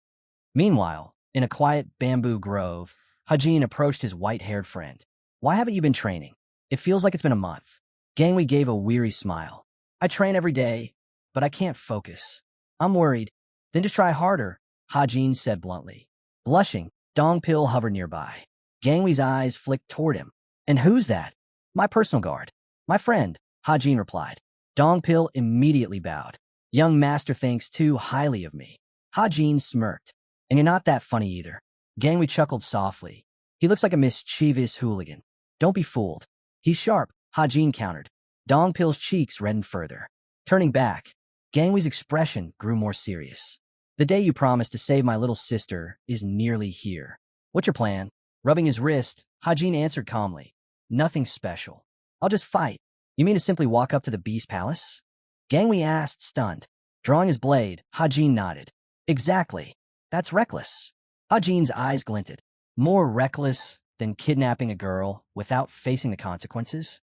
Meanwhile, in a quiet bamboo grove, Hajin approached his white-haired friend. Why haven't you been training? It feels like it's been a month. Gangwei gave a weary smile. I train every day, but I can't focus. I'm worried. Then just try harder, Hajin said bluntly. Blushing, Dongpil hovered nearby. Gangwei's eyes flicked toward him. And who's that? My personal guard. My friend, Hajin replied. Dongpil immediately bowed. Young master thinks too highly of me. Hajin smirked. And you're not that funny either. Gangwei chuckled softly. He looks like a mischievous hooligan. Don't be fooled. He's sharp, Hajin countered. Dongpil's cheeks reddened further. Turning back, Gangwei's expression grew more serious. The day you promised to save my little sister is nearly here. What's your plan? Rubbing his wrist, Hajin answered calmly. Nothing special. I'll just fight. You mean to simply walk up to the Beast Palace? Gangwei asked, stunned. Drawing his blade, Hajin nodded. Exactly. That's reckless. Hajin's eyes glinted. More reckless than kidnapping a girl without facing the consequences?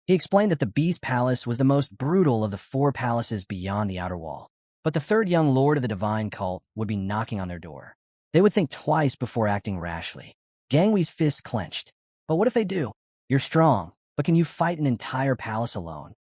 He explained that the Beast Palace was the most brutal of the 4 palaces beyond the outer wall. But the third young lord of the divine cult would be knocking on their door. They would think twice before acting rashly. Gangwei's fist clenched. But what if they do? You're strong, but can you fight an entire palace alone?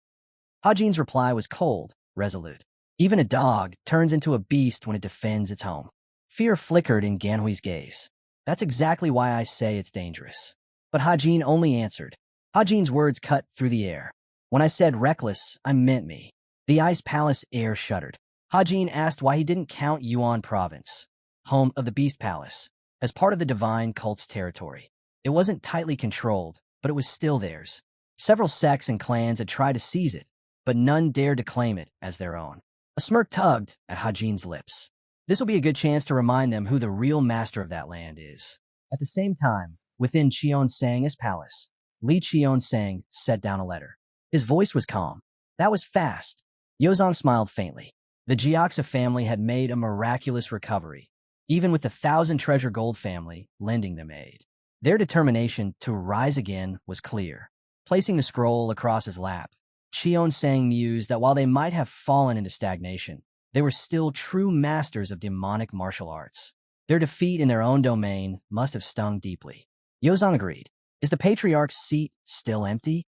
Hajin's reply was cold, resolute. Even a dog turns into a beast when it defends its home. Fear flickered in Gangwei's gaze. That's exactly why I say it's dangerous. But Hajin only answered. Hajin's words cut through the air. When I said reckless, I meant me. The Ice Palace air shuddered. Hajin asked why he didn't count Yuan Province, home of the Beast Palace, as part of the divine cult's territory. It wasn't tightly controlled, but it was still theirs. Several sects and clans had tried to seize it, but none dared to claim it as their own. A smirk tugged at Hajin's lips. This will be a good chance to remind them who the real master of that land is. At the same time, within Cheonsang's palace, Li Cheonsang set down a letter. His voice was calm. That was fast. Yozong smiled faintly. The Jiaxa family had made a miraculous recovery, even with the 1,000-treasure gold family lending them aid. Their determination to rise again was clear. Placing the scroll across his lap, Cheonsang mused that while they might have fallen into stagnation, they were still true masters of demonic martial arts. Their defeat in their own domain must have stung deeply. Yozong agreed. Is the patriarch's seat still empty?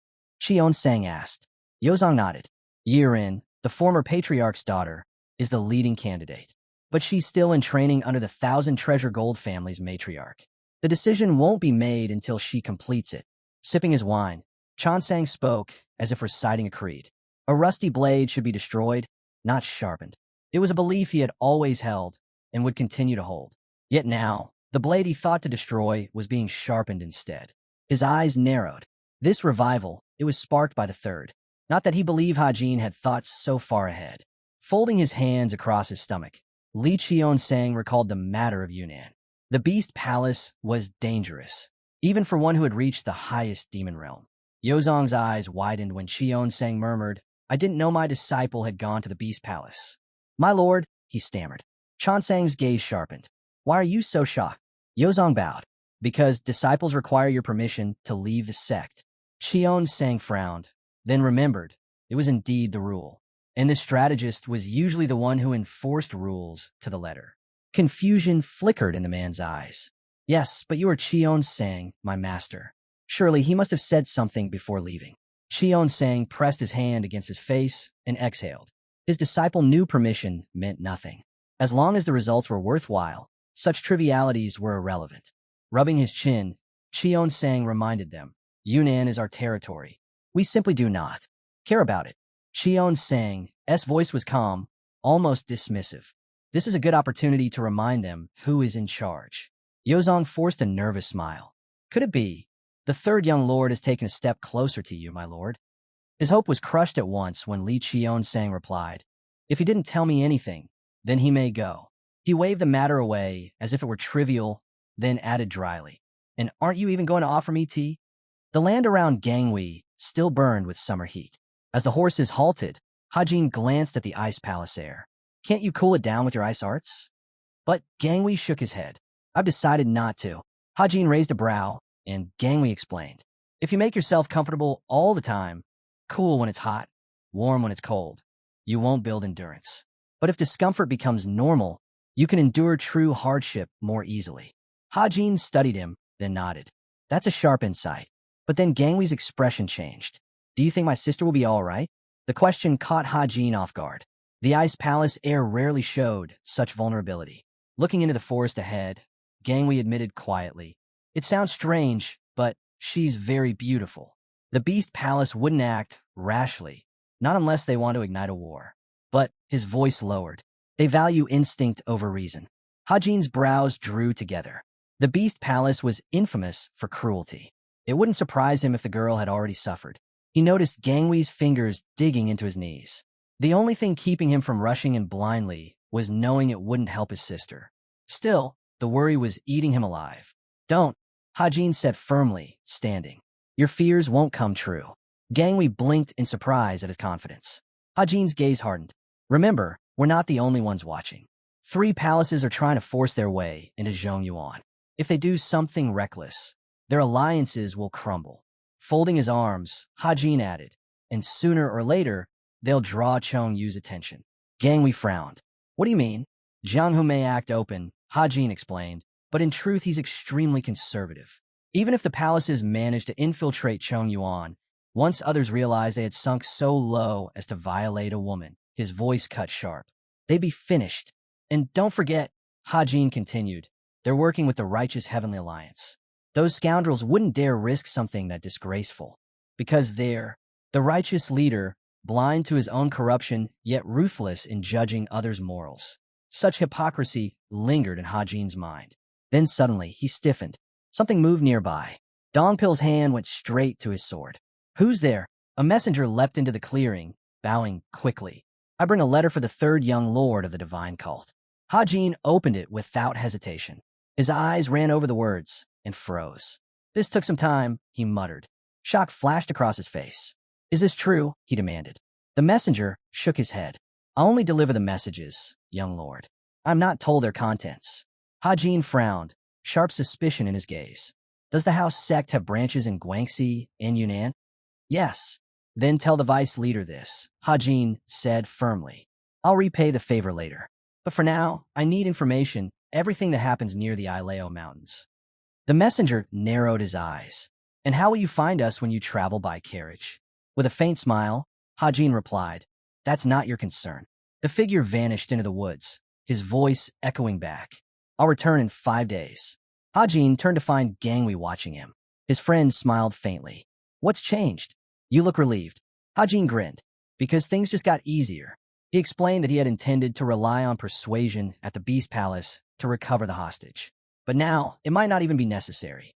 Cheonsang asked. Yozong nodded. Yirin, the former patriarch's daughter, is the leading candidate. But she's still in training under the 1,000-treasure gold family's matriarch. The decision won't be made until she completes it. Sipping his wine, Cheonsang spoke as if reciting a creed. A rusty blade should be destroyed, not sharpened. It was a belief he had always held and would continue to hold. Yet now, the blade he thought to destroy was being sharpened instead. His eyes narrowed. This revival, it was sparked by the third. Not that he believed Hajin had thought so far ahead. Folding his hands across his stomach, Li Cheonsang recalled the matter of Yunnan. The Beast Palace was dangerous, even for one who had reached the highest demon realm. Yozong's eyes widened when Cheonsang murmured, I didn't know my disciple had gone to the Beast Palace. My lord, he stammered. Cheonsang's gaze sharpened. Why are you so shocked? Yozong bowed. Because disciples require your permission to leave the sect. Cheonsang frowned, then remembered. It was indeed the rule. And the strategist was usually the one who enforced rules to the letter. Confusion flickered in the man's eyes. Yes, but you are Cheonsang, my master. Surely he must have said something before leaving. Cheonsang pressed his hand against his face and exhaled. His disciple knew permission meant nothing. As long as the results were worthwhile, such trivialities were irrelevant. Rubbing his chin, Cheonsang reminded them, Yunnan is our territory. We simply do not care about it. Cheonsang's voice was calm, almost dismissive. This is a good opportunity to remind them who is in charge. Yozong forced a nervous smile. Could it be The third young lord has taken a step closer to you, my lord. His hope was crushed at once when Li Qionsang replied, if he didn't tell me anything, then he may go. He waved the matter away as if it were trivial, then added dryly, and aren't you even going to offer me tea? The land around Gangwei still burned with summer heat. As the horses halted, Hajin glanced at the ice palace air. Can't you cool it down with your ice arts? But Gangwei shook his head. I've decided not to. Hajin raised a brow, and Gangwei explained. If you make yourself comfortable all the time, cool when it's hot, warm when it's cold, you won't build endurance. But if discomfort becomes normal, you can endure true hardship more easily. Hajin studied him, then nodded. That's a sharp insight. But then Gangwei's expression changed. Do you think my sister will be all right? The question caught Hajin off guard. The ice palace air rarely showed such vulnerability. Looking into the forest ahead, Gangwei admitted quietly, it sounds strange, but she's very beautiful. The beast palace wouldn't act rashly, not unless they want to ignite a war. But his voice lowered. They value instinct over reason. Hajin's brows drew together. The beast palace was infamous for cruelty. It wouldn't surprise him if the girl had already suffered. He noticed Gangwei's fingers digging into his knees. The only thing keeping him from rushing in blindly was knowing it wouldn't help his sister. Still, the worry was eating him alive. Don't, Hajin said firmly, standing. Your fears won't come true. Gangwei blinked in surprise at his confidence. Hajin's gaze hardened. Remember, we're not the only ones watching. 3 palaces are trying to force their way into Zhongyuan. If they do something reckless, their alliances will crumble. Folding his arms, Hajin added, and sooner or later, they'll draw Chong Yu's attention. Gangwei frowned. What do you mean? Jiang Hu may act open, Hajin explained, but in truth he's extremely conservative. Even if the palaces managed to infiltrate Chongyuan, once others realized they had sunk so low as to violate a woman, his voice cut sharp, they'd be finished. And don't forget, Hajin continued, they're working with the righteous Heavenly Alliance. Those scoundrels wouldn't dare risk something that disgraceful, because they're the righteous leader, blind to his own corruption, yet ruthless in judging others' morals. Such hypocrisy lingered in Hajin's mind. Then suddenly, he stiffened. Something moved nearby. Dongpil's hand went straight to his sword. Who's there? A messenger leapt into the clearing, bowing quickly. I bring a letter for the third young lord of the divine cult. Hajin opened it without hesitation. His eyes ran over the words and froze. This took some time, he muttered. Shock flashed across his face. Is this true? He demanded. The messenger shook his head. I'll only deliver the messages, young lord. I'm not told their contents. Hajin frowned, sharp suspicion in his gaze. Does the house sect have branches in Guangxi and Yunnan? Yes. Then tell the vice leader this, Hajin said firmly. I'll repay the favor later. But for now, I need information, everything that happens near the Ileo Mountains. The messenger narrowed his eyes. And how will you find us when you travel by carriage? With a faint smile, Hajin replied, That's not your concern. The figure vanished into the woods, his voice echoing back. I'll return in 5 days. Hajin turned to find Gangwei watching him. His friend smiled faintly. What's changed? You look relieved. Hajin grinned. Because things just got easier. He explained that he had intended to rely on persuasion at the Beast Palace to recover the hostage. But now, it might not even be necessary.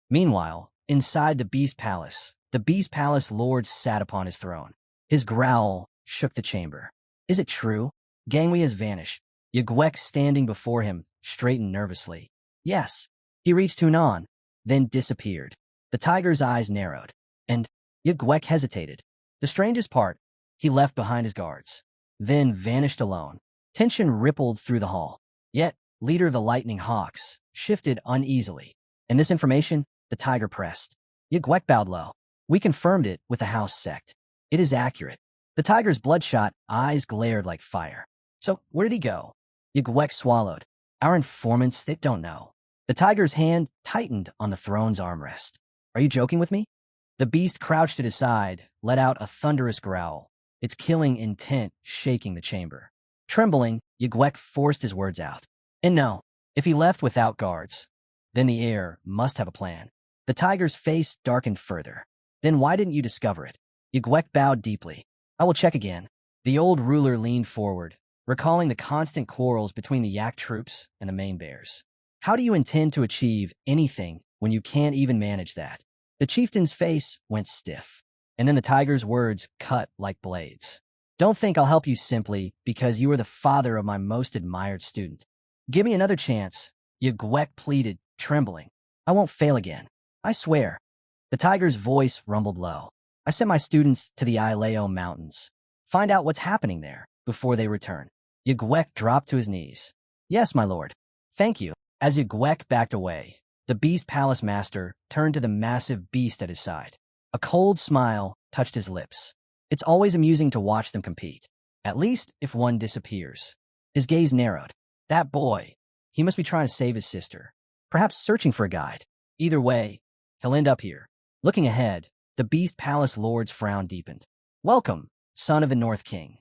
Meanwhile, inside the Beast Palace Lord sat upon his throne. His growl shook the chamber. Is it true? Gangwei has vanished. Yigwek standing before him, straightened nervously. Yes. He reached Hunan, then disappeared. The tiger's eyes narrowed, and Yigwek hesitated. The strangest part, he left behind his guards, then vanished alone. Tension rippled through the hall. Yet, leader of the Lightning Hawks shifted uneasily. And this information, the tiger pressed. Yigwek bowed low. We confirmed it with the house sect. It is accurate. The tiger's bloodshot eyes glared like fire. So, where did he go? Yigwek swallowed. Our informants, they don't know. The tiger's hand tightened on the throne's armrest. Are you joking with me? The beast crouched at his side, let out a thunderous growl, its killing intent shaking the chamber. Trembling, Yigwek forced his words out. And no, if he left without guards, then the heir must have a plan. The tiger's face darkened further. Then why didn't you discover it? Yigwek bowed deeply. I will check again. The old ruler leaned forward, recalling the constant quarrels between the Yak troops and the main bears. How do you intend to achieve anything when you can't even manage that? The chieftain's face went stiff, and then the tiger's words cut like blades. Don't think I'll help you simply because you are the father of my most admired student. Give me another chance, Gwek pleaded, trembling. I won't fail again. I swear. The tiger's voice rumbled low. I sent my students to the Ileo Mountains. Find out what's happening there before they return. Gwek dropped to his knees. Yes, my lord. Thank you. As Gwek backed away, the Beast Palace Master turned to the massive beast at his side. A cold smile touched his lips. It's always amusing to watch them compete, at least if one disappears. His gaze narrowed. That boy. He must be trying to save his sister. Perhaps searching for a guide. Either way, he'll end up here. Looking ahead, the Beast Palace Lord's frown deepened. Welcome, son of the North King.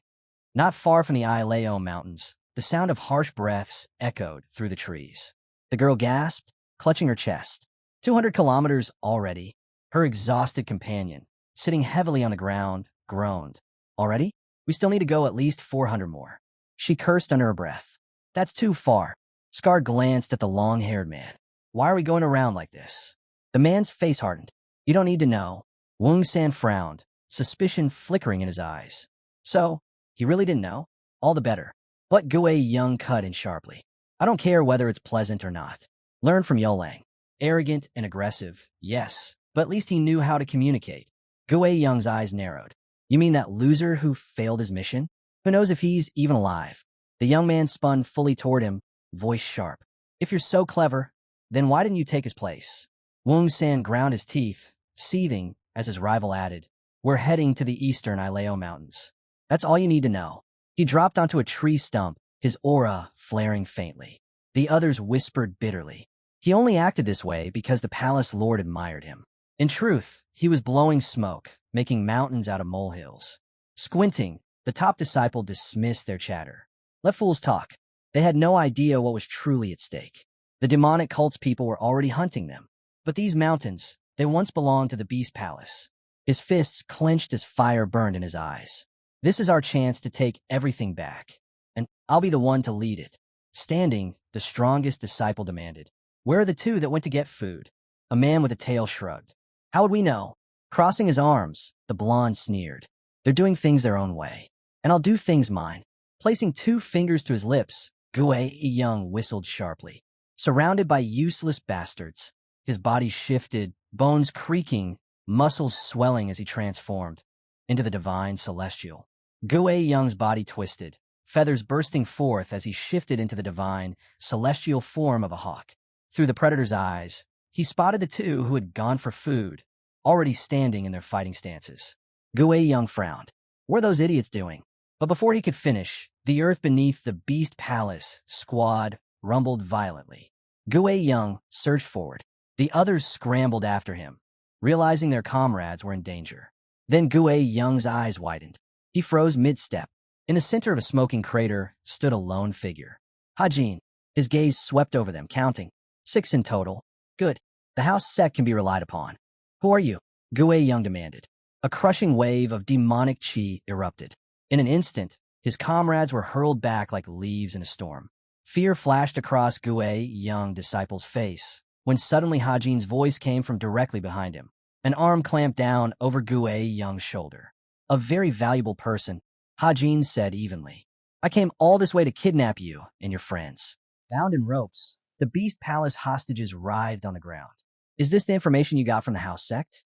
Not far from the Ileo Mountains, the sound of harsh breaths echoed through the trees. The girl gasped, clutching her chest. 200 kilometers already. Her exhausted companion, sitting heavily on the ground, groaned. Already? We still need to go at least 400 more. She cursed under her breath. That's too far. Scar glanced at the long-haired man. Why are we going around like this? The man's face hardened. You don't need to know. Wung San frowned, suspicion flickering in his eyes. So, he really didn't know? All the better. But Gue Young cut in sharply. I don't care whether it's pleasant or not. Learn from Yolang. Arrogant and aggressive, yes, but at least he knew how to communicate. Gue Young's eyes narrowed. You mean that loser who failed his mission? Who knows if he's even alive? The young man spun fully toward him, voice sharp. If you're so clever, then why didn't you take his place? Wung San ground his teeth, seething, as his rival added. We're heading to the eastern Ileo Mountains. That's all you need to know. He dropped onto a tree stump, his aura flaring faintly. The others whispered bitterly. He only acted this way because the palace lord admired him. In truth, he was blowing smoke, making mountains out of molehills. Squinting, the top disciple dismissed their chatter. Let fools talk. They had no idea what was truly at stake. The demonic cult's people were already hunting them. But these mountains, they once belonged to the Beast Palace. His fists clenched as fire burned in his eyes. This is our chance to take everything back. And I'll be the one to lead it. Standing, the strongest disciple demanded. Where are the two that went to get food? A man with a tail shrugged. How would we know? Crossing his arms, the blonde sneered. They're doing things their own way. And I'll do things mine. Placing 2 fingers to his lips, Gue Young whistled sharply. Surrounded by useless bastards, his body shifted, bones creaking, muscles swelling as he transformed into the divine celestial. Gue Young's body twisted, feathers bursting forth as he shifted into the divine, celestial form of a hawk. Through the predator's eyes, he spotted the 2 who had gone for food, already standing in their fighting stances. Gue Young frowned. What are those idiots doing? But before he could finish, the earth beneath the Beast Palace squad rumbled violently. Gue Young surged forward. The others scrambled after him, realizing their comrades were in danger. Then Gue Young's eyes widened. He froze mid-step. In the center of a smoking crater stood a lone figure. Hajin. His gaze swept over them, counting. 6 in total. Good. The house sect can be relied upon. Who are you? Gue Young demanded. A crushing wave of demonic chi erupted. In an instant, his comrades were hurled back like leaves in a storm. Fear flashed across Gue Young disciple's face, when suddenly Hajin's voice came from directly behind him. An arm clamped down over Gue Young's shoulder. A very valuable person, Hajin said evenly. I came all this way to kidnap you and your friends. Bound in ropes, the Beast Palace hostages writhed on the ground. Is this the information you got from the house sect?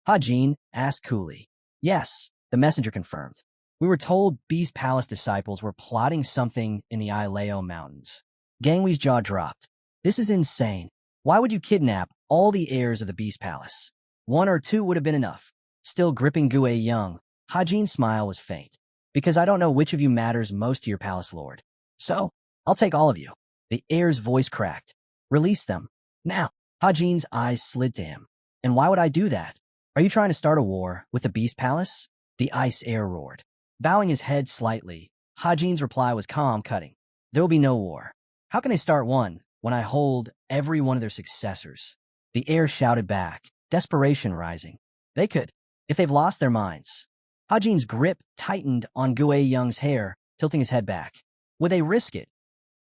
Hajin asked coolly. Yes, the messenger confirmed. We were told Beast Palace disciples were plotting something in the Ileo Mountains. Gangwei's jaw dropped. This is insane. Why would you kidnap all the heirs of the Beast Palace? 1 or 2 would have been enough. Still gripping Gue Young, Hajin's smile was faint. Because I don't know which of you matters most to your palace lord. So, I'll take all of you. The heir's voice cracked. Release them. Now. Hajin's eyes slid to him. And why would I do that? Are you trying to start a war with the Beast Palace? The ice heir roared. Bowing his head slightly, Hajin's reply was calm, cutting. There will be no war. How can they start one when I hold every one of their successors? The heir shouted back, desperation rising. They could, if they've lost their minds. Hajin's grip tightened on Gue Young's hair, tilting his head back. Would they risk it,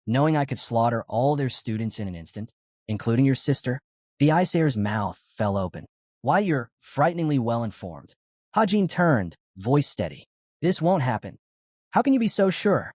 knowing I could slaughter all their students in an instant, including your sister? The ice heir's mouth fell open. Why, you're frighteningly well-informed. Hajin turned, voice steady. This won't happen. How can you be so sure?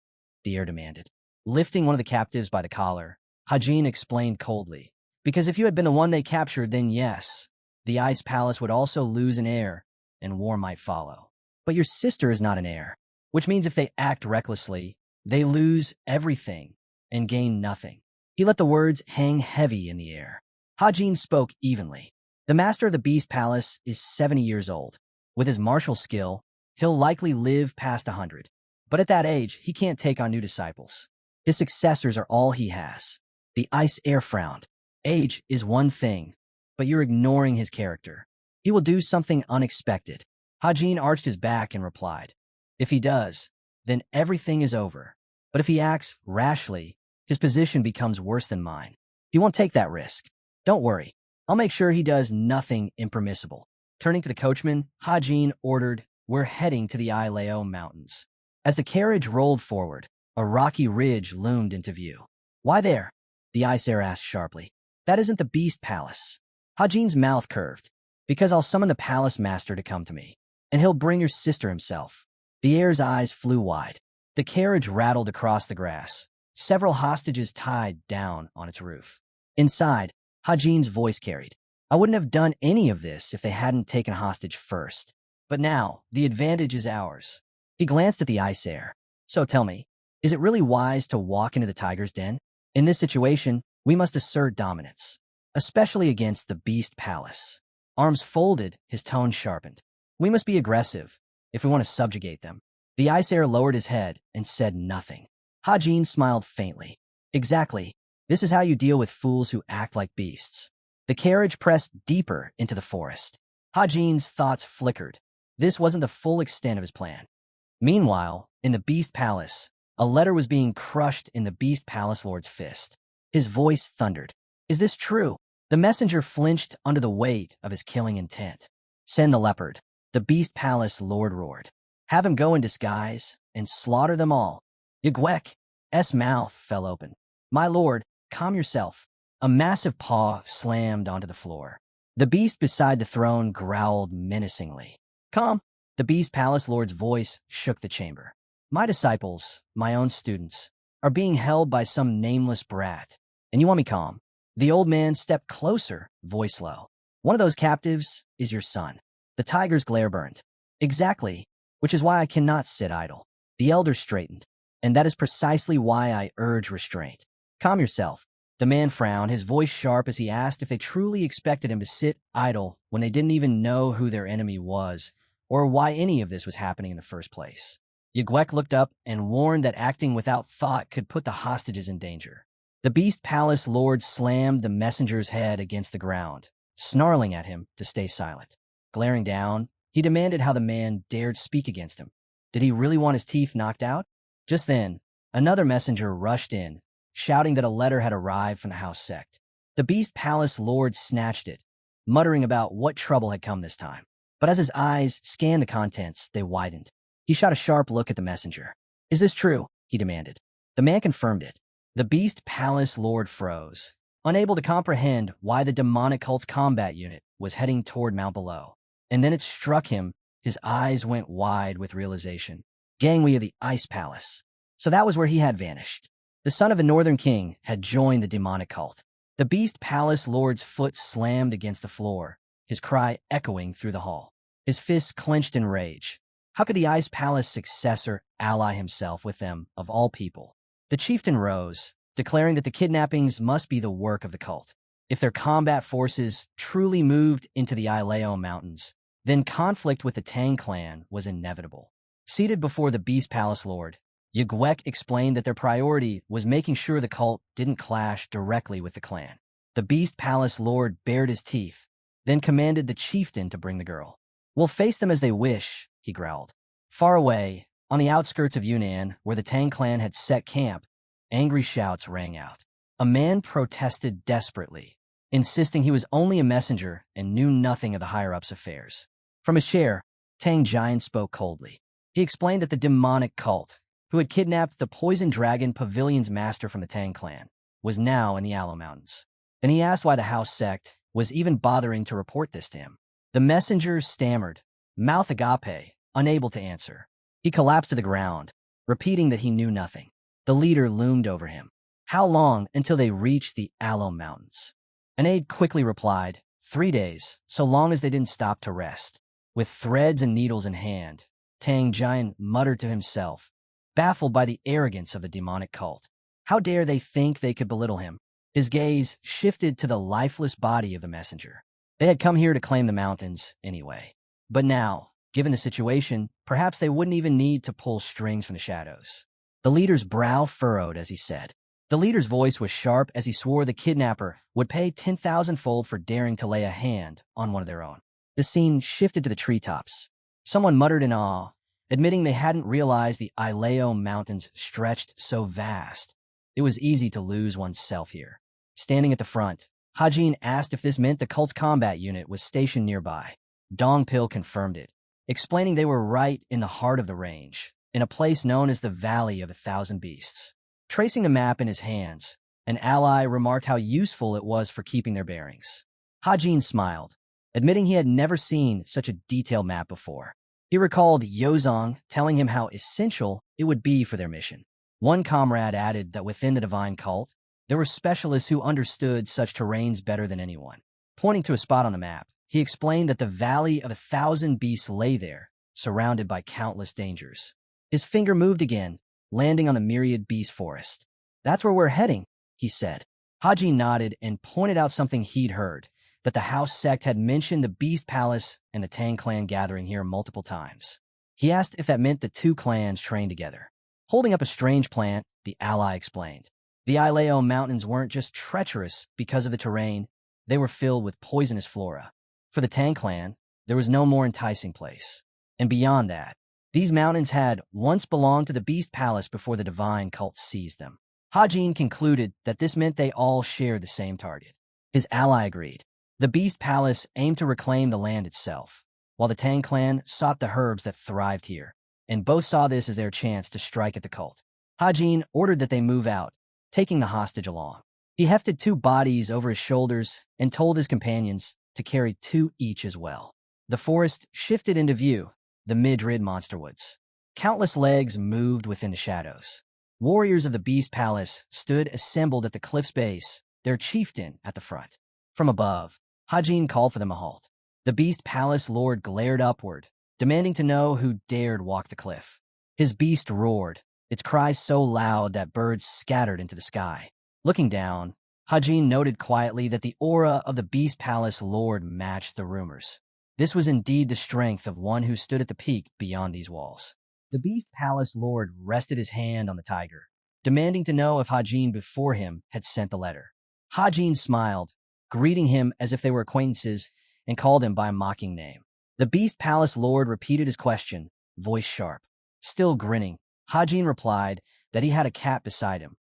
The heir demanded. Lifting one of the captives by the collar, Hajin explained coldly. Because if you had been the one they captured, then yes, the ice palace would also lose an heir, and war might follow. But your sister is not an heir, which means if they act recklessly, they lose everything and gain nothing. He let the words hang heavy in the air. Hajin spoke evenly. The master of the Beast Palace is 70 years old. With his martial skill, he'll likely live past 100. But at that age, he can't take on new disciples. His successors are all he has. The ice heir frowned. Age is one thing, but you're ignoring his character. He will do something unexpected. Hajin arched his back and replied, if he does, then everything is over. But if he acts rashly, his position becomes worse than mine. He won't take that risk. Don't worry. I'll make sure he does nothing impermissible. Turning to the coachman, Hajin ordered, we're heading to the Ileo Mountains. As the carriage rolled forward, a rocky ridge loomed into view. Why there? The ice heir asked sharply. That isn't the Beast Palace. Hajin's mouth curved. Because I'll summon the palace master to come to me, and he'll bring your sister himself. The heir's eyes flew wide. The carriage rattled across the grass, several hostages tied down on its roof. Inside, Hajin's voice carried. I wouldn't have done any of this if they hadn't taken hostage first. But now, the advantage is ours. He glanced at the ice heir. So tell me, is it really wise to walk into the tiger's den? In this situation, we must assert dominance, especially against the Beast Palace. Arms folded, his tone sharpened. We must be aggressive if we want to subjugate them. The ice heir lowered his head and said nothing. Hajin smiled faintly. Exactly. This is how you deal with fools who act like beasts. The carriage pressed deeper into the forest. Hajin's thoughts flickered. This wasn't the full extent of his plan. Meanwhile, in the Beast Palace, a letter was being crushed in the Beast Palace Lord's fist. His voice thundered. Is this true? The messenger flinched under the weight of his killing intent. Send the leopard. The Beast Palace Lord roared. Have him go in disguise and slaughter them all. Yigwek's mouth fell open. My lord, calm yourself. A massive paw slammed onto the floor. The beast beside the throne growled menacingly. Calm. The Beast Palace Lord's voice shook the chamber. My disciples, my own students, are being held by some nameless brat, and you want me calm? The old man stepped closer, voice low. One of those captives is your son. The tiger's glare burned. Exactly, which is why I cannot sit idle. The elder straightened, and that is precisely why I urge restraint. Calm yourself. The man frowned, his voice sharp as he asked if they truly expected him to sit idle when they didn't even know who their enemy was, or why any of this was happening in the first place. Yigwek looked up and warned that acting without thought could put the hostages in danger. The Beast Palace Lord slammed the messenger's head against the ground, snarling at him to stay silent. Glaring down, he demanded how the man dared speak against him. Did he really want his teeth knocked out? Just then, another messenger rushed in, shouting that a letter had arrived from the house sect. The Beast Palace Lord snatched it, muttering about what trouble had come this time. But as his eyes scanned the contents, they widened. He shot a sharp look at the messenger. Is this true? He demanded. The man confirmed it. The Beast Palace Lord froze, unable to comprehend why the demonic cult's combat unit was heading toward Mount Below. And then it struck him. His eyes went wide with realization. Gangway of the Ice Palace. So that was where he had vanished. The son of a northern king had joined the demonic cult. The Beast Palace Lord's foot slammed against the floor, his cry echoing through the hall. His fists clenched in rage. How could the Ice Palace successor ally himself with them, of all people? The chieftain rose, declaring that the kidnappings must be the work of the cult. If their combat forces truly moved into the Ileo Mountains, then conflict with the Tang clan was inevitable. Seated before the Beast Palace Lord, Yigwek explained that their priority was making sure the cult didn't clash directly with the clan. The Beast Palace Lord bared his teeth, then commanded the chieftain to bring the girl. We'll face them as they wish, he growled. Far away, on the outskirts of Yunnan, where the Tang clan had set camp, angry shouts rang out. A man protested desperately, insisting he was only a messenger and knew nothing of the higher-ups' affairs. From his chair, Tang Giant spoke coldly. He explained that the demonic cult, who had kidnapped the Poison Dragon Pavilion's master from the Tang clan, was now in the Aloe Mountains. Then he asked why the house sect was even bothering to report this to him. The messenger stammered, mouth agape, unable to answer. He collapsed to the ground, repeating that he knew nothing. The leader loomed over him. How long until they reached the Aloe Mountains? An aide quickly replied, 3 days, so long as they didn't stop to rest. With threads and needles in hand, Tang Jian muttered to himself, baffled by the arrogance of the demonic cult. How dare they think they could belittle him? His gaze shifted to the lifeless body of the messenger. They had come here to claim the mountains anyway. But now, given the situation, perhaps they wouldn't even need to pull strings from the shadows. The leader's brow furrowed as he said. The leader's voice was sharp as he swore the kidnapper would pay 10,000-fold for daring to lay a hand on one of their own. The scene shifted to the treetops. Someone muttered in awe, admitting they hadn't realized the Ileo Mountains stretched so vast. It was easy to lose oneself here. Standing at the front, Hajin asked if this meant the cult's combat unit was stationed nearby. Dong Pil confirmed it, explaining they were right in the heart of the range, in a place known as the Valley of 1,000 Beasts. Tracing the map in his hands, an ally remarked how useful it was for keeping their bearings. Hajin smiled, admitting he had never seen such a detailed map before. He recalled Yozong telling him how essential it would be for their mission. One comrade added that within the divine cult, there were specialists who understood such terrains better than anyone. Pointing to a spot on the map, he explained that the Valley of 1,000 Beasts lay there, surrounded by countless dangers. His finger moved again, landing on the myriad beast forest. That's where we're heading, he said. Haji nodded and pointed out something he'd heard, that the house sect had mentioned the Beast Palace and the Tang clan gathering here multiple times. He asked if that meant the two clans trained together. Holding up a strange plant, the ally explained. The Ileo Mountains weren't just treacherous because of the terrain, they were filled with poisonous flora. For the Tang clan, there was no more enticing place. And beyond that, these mountains had once belonged to the Beast Palace before the divine cult seized them. Hajin concluded that this meant they all shared the same target. His ally agreed. The Beast Palace aimed to reclaim the land itself, while the Tang clan sought the herbs that thrived here, and both saw this as their chance to strike at the cult. Hajin ordered that they move out, taking the hostage along. He hefted 2 bodies over his shoulders and told his companions to carry 2 each as well. The forest shifted into view, the Midrid monster woods. Countless legs moved within the shadows. Warriors of the Beast Palace stood assembled at the cliff's base, their chieftain at the front. From above, Hajin called for them a halt. The Beast Palace lord glared upward, demanding to know who dared walk the cliff. His beast roared, its cries so loud that birds scattered into the sky. Looking down, Hajin noted quietly that the aura of the Beast Palace lord matched the rumors. This was indeed the strength of one who stood at the peak beyond these walls. The Beast Palace lord rested his hand on the tiger, demanding to know if Hajin before him had sent the letter. Hajin smiled, greeting him as if they were acquaintances, and called him by a mocking name. The Beast Palace lord repeated his question, voice sharp. Still grinning, Hajin replied that he had a cat beside him.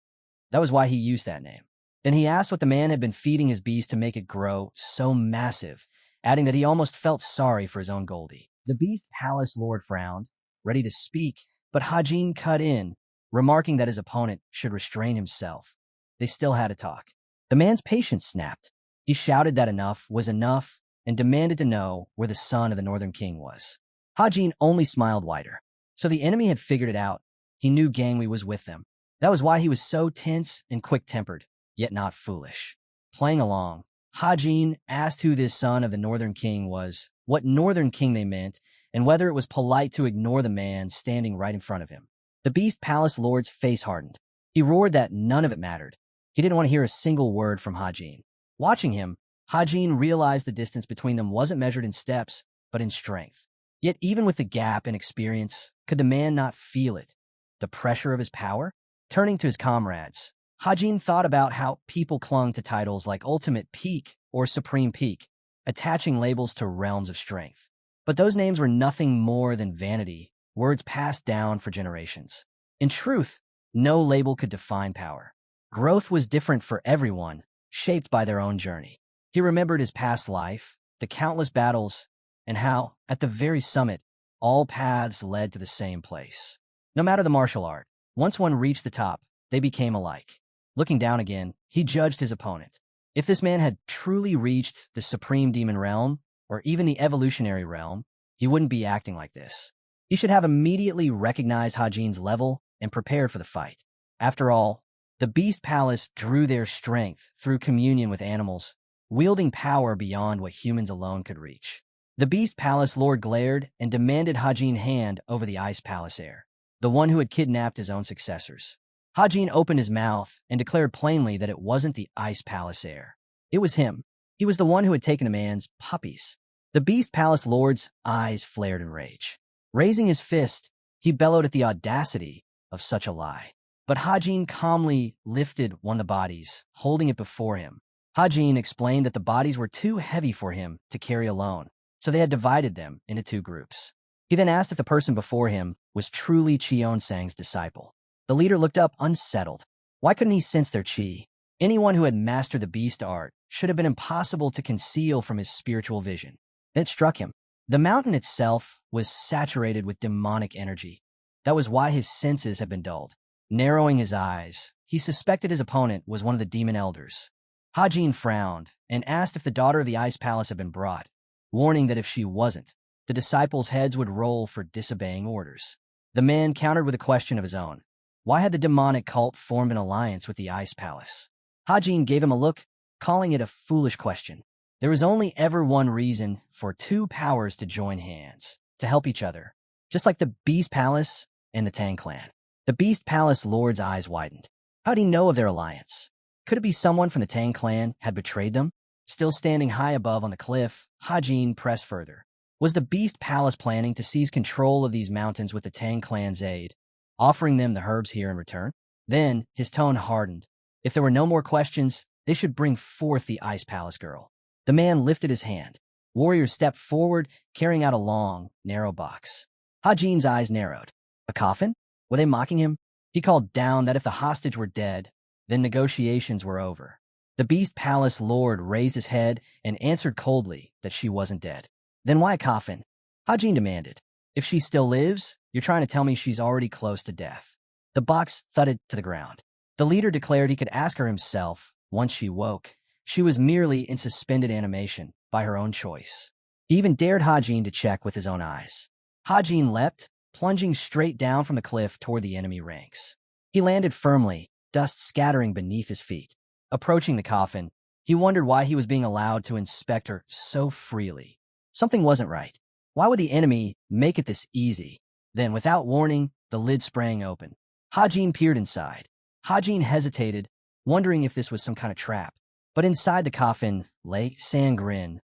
That was why he used that name. Then he asked what the man had been feeding his beast to make it grow so massive, adding that he almost felt sorry for his own Goldie. The Beast Palace lord frowned, ready to speak, but Hajin cut in, remarking that his opponent should restrain himself. They still had a talk. The man's patience snapped. He shouted that enough was enough and demanded to know where the son of the Northern King was. Hajin only smiled wider. So the enemy had figured it out. He knew Gangwei was with them. That was why he was so tense and quick-tempered, yet not foolish. Playing along, Hajin asked who this son of the Northern King was, what Northern King they meant, and whether it was polite to ignore the man standing right in front of him. The Beast Palace lord's face hardened. He roared that none of it mattered. He didn't want to hear a single word from Hajin. Watching him, Hajin realized the distance between them wasn't measured in steps, but in strength. Yet even with the gap in experience, could the man not feel it? The pressure of his power? Turning to his comrades, Hajin thought about how people clung to titles like Ultimate Peak or Supreme Peak, attaching labels to realms of strength. But those names were nothing more than vanity, words passed down for generations. In truth, no label could define power. Growth was different for everyone, shaped by their own journey. He remembered his past life, the countless battles, and how, at the very summit, all paths led to the same place. No matter the martial art, once one reached the top, they became alike. Looking down again, he judged his opponent. If this man had truly reached the supreme demon realm, or even the evolutionary realm, he wouldn't be acting like this. He should have immediately recognized Hajin's level and prepared for the fight. After all, the Beast Palace drew their strength through communion with animals, wielding power beyond what humans alone could reach. The Beast Palace Lord glared and demanded Hajin hand over the Ice Palace heir, the one who had kidnapped his own successors. Hajin opened his mouth and declared plainly that it wasn't the Ice Palace heir. It was him. He was the one who had taken a man's puppies. The Beast Palace Lord's eyes flared in rage. Raising his fist, he bellowed at the audacity of such a lie. But Hajin calmly lifted one of the bodies, holding it before him. Hajin explained that the bodies were too heavy for him to carry alone, so they had divided them into two groups. He then asked if the person before him was truly Cheonsang's disciple. The leader looked up unsettled. Why couldn't he sense their chi? Anyone who had mastered the beast art should have been impossible to conceal from his spiritual vision. Then it struck him. The mountain itself was saturated with demonic energy. That was why his senses had been dulled. Narrowing his eyes, he suspected his opponent was one of the demon elders. Hajin frowned and asked if the daughter of the Ice Palace had been brought, warning that if she wasn't, the disciples' heads would roll for disobeying orders. The man countered with a question of his own. Why had the demonic cult formed an alliance with the Ice Palace? Hajin gave him a look, calling it a foolish question. There was only ever one reason for two powers to join hands, to help each other, just like the Beast Palace and the Tang clan. The Beast Palace Lord's eyes widened. How'd he know of their alliance? Could it be someone from the Tang clan had betrayed them? Still standing high above on the cliff, Hajin pressed further. Was the Beast Palace planning to seize control of these mountains with the Tang clan's aid, offering them the herbs here in return? Then, his tone hardened. If there were no more questions, they should bring forth the Ice Palace girl. The man lifted his hand. Warriors stepped forward, carrying out a long, narrow box. Hajin's eyes narrowed. A coffin? Were they mocking him? He called down that if the hostage were dead, then negotiations were over. The Beast Palace Lord raised his head and answered coldly that she wasn't dead. Then why a coffin? Hajin demanded. If she still lives, you're trying to tell me she's already close to death. The box thudded to the ground. The leader declared he could ask her himself once she woke. She was merely in suspended animation by her own choice. He even dared Hajin to check with his own eyes. Hajin leapt, plunging straight down from the cliff toward the enemy ranks. He landed firmly, dust scattering beneath his feet. Approaching the coffin, he wondered why he was being allowed to inspect her so freely. Something wasn't right. Why would the enemy make it this easy? Then, without warning, the lid sprang open. Hajin peered inside. Hajin hesitated, wondering if this was some kind of trap. But inside the coffin lay Sangrin.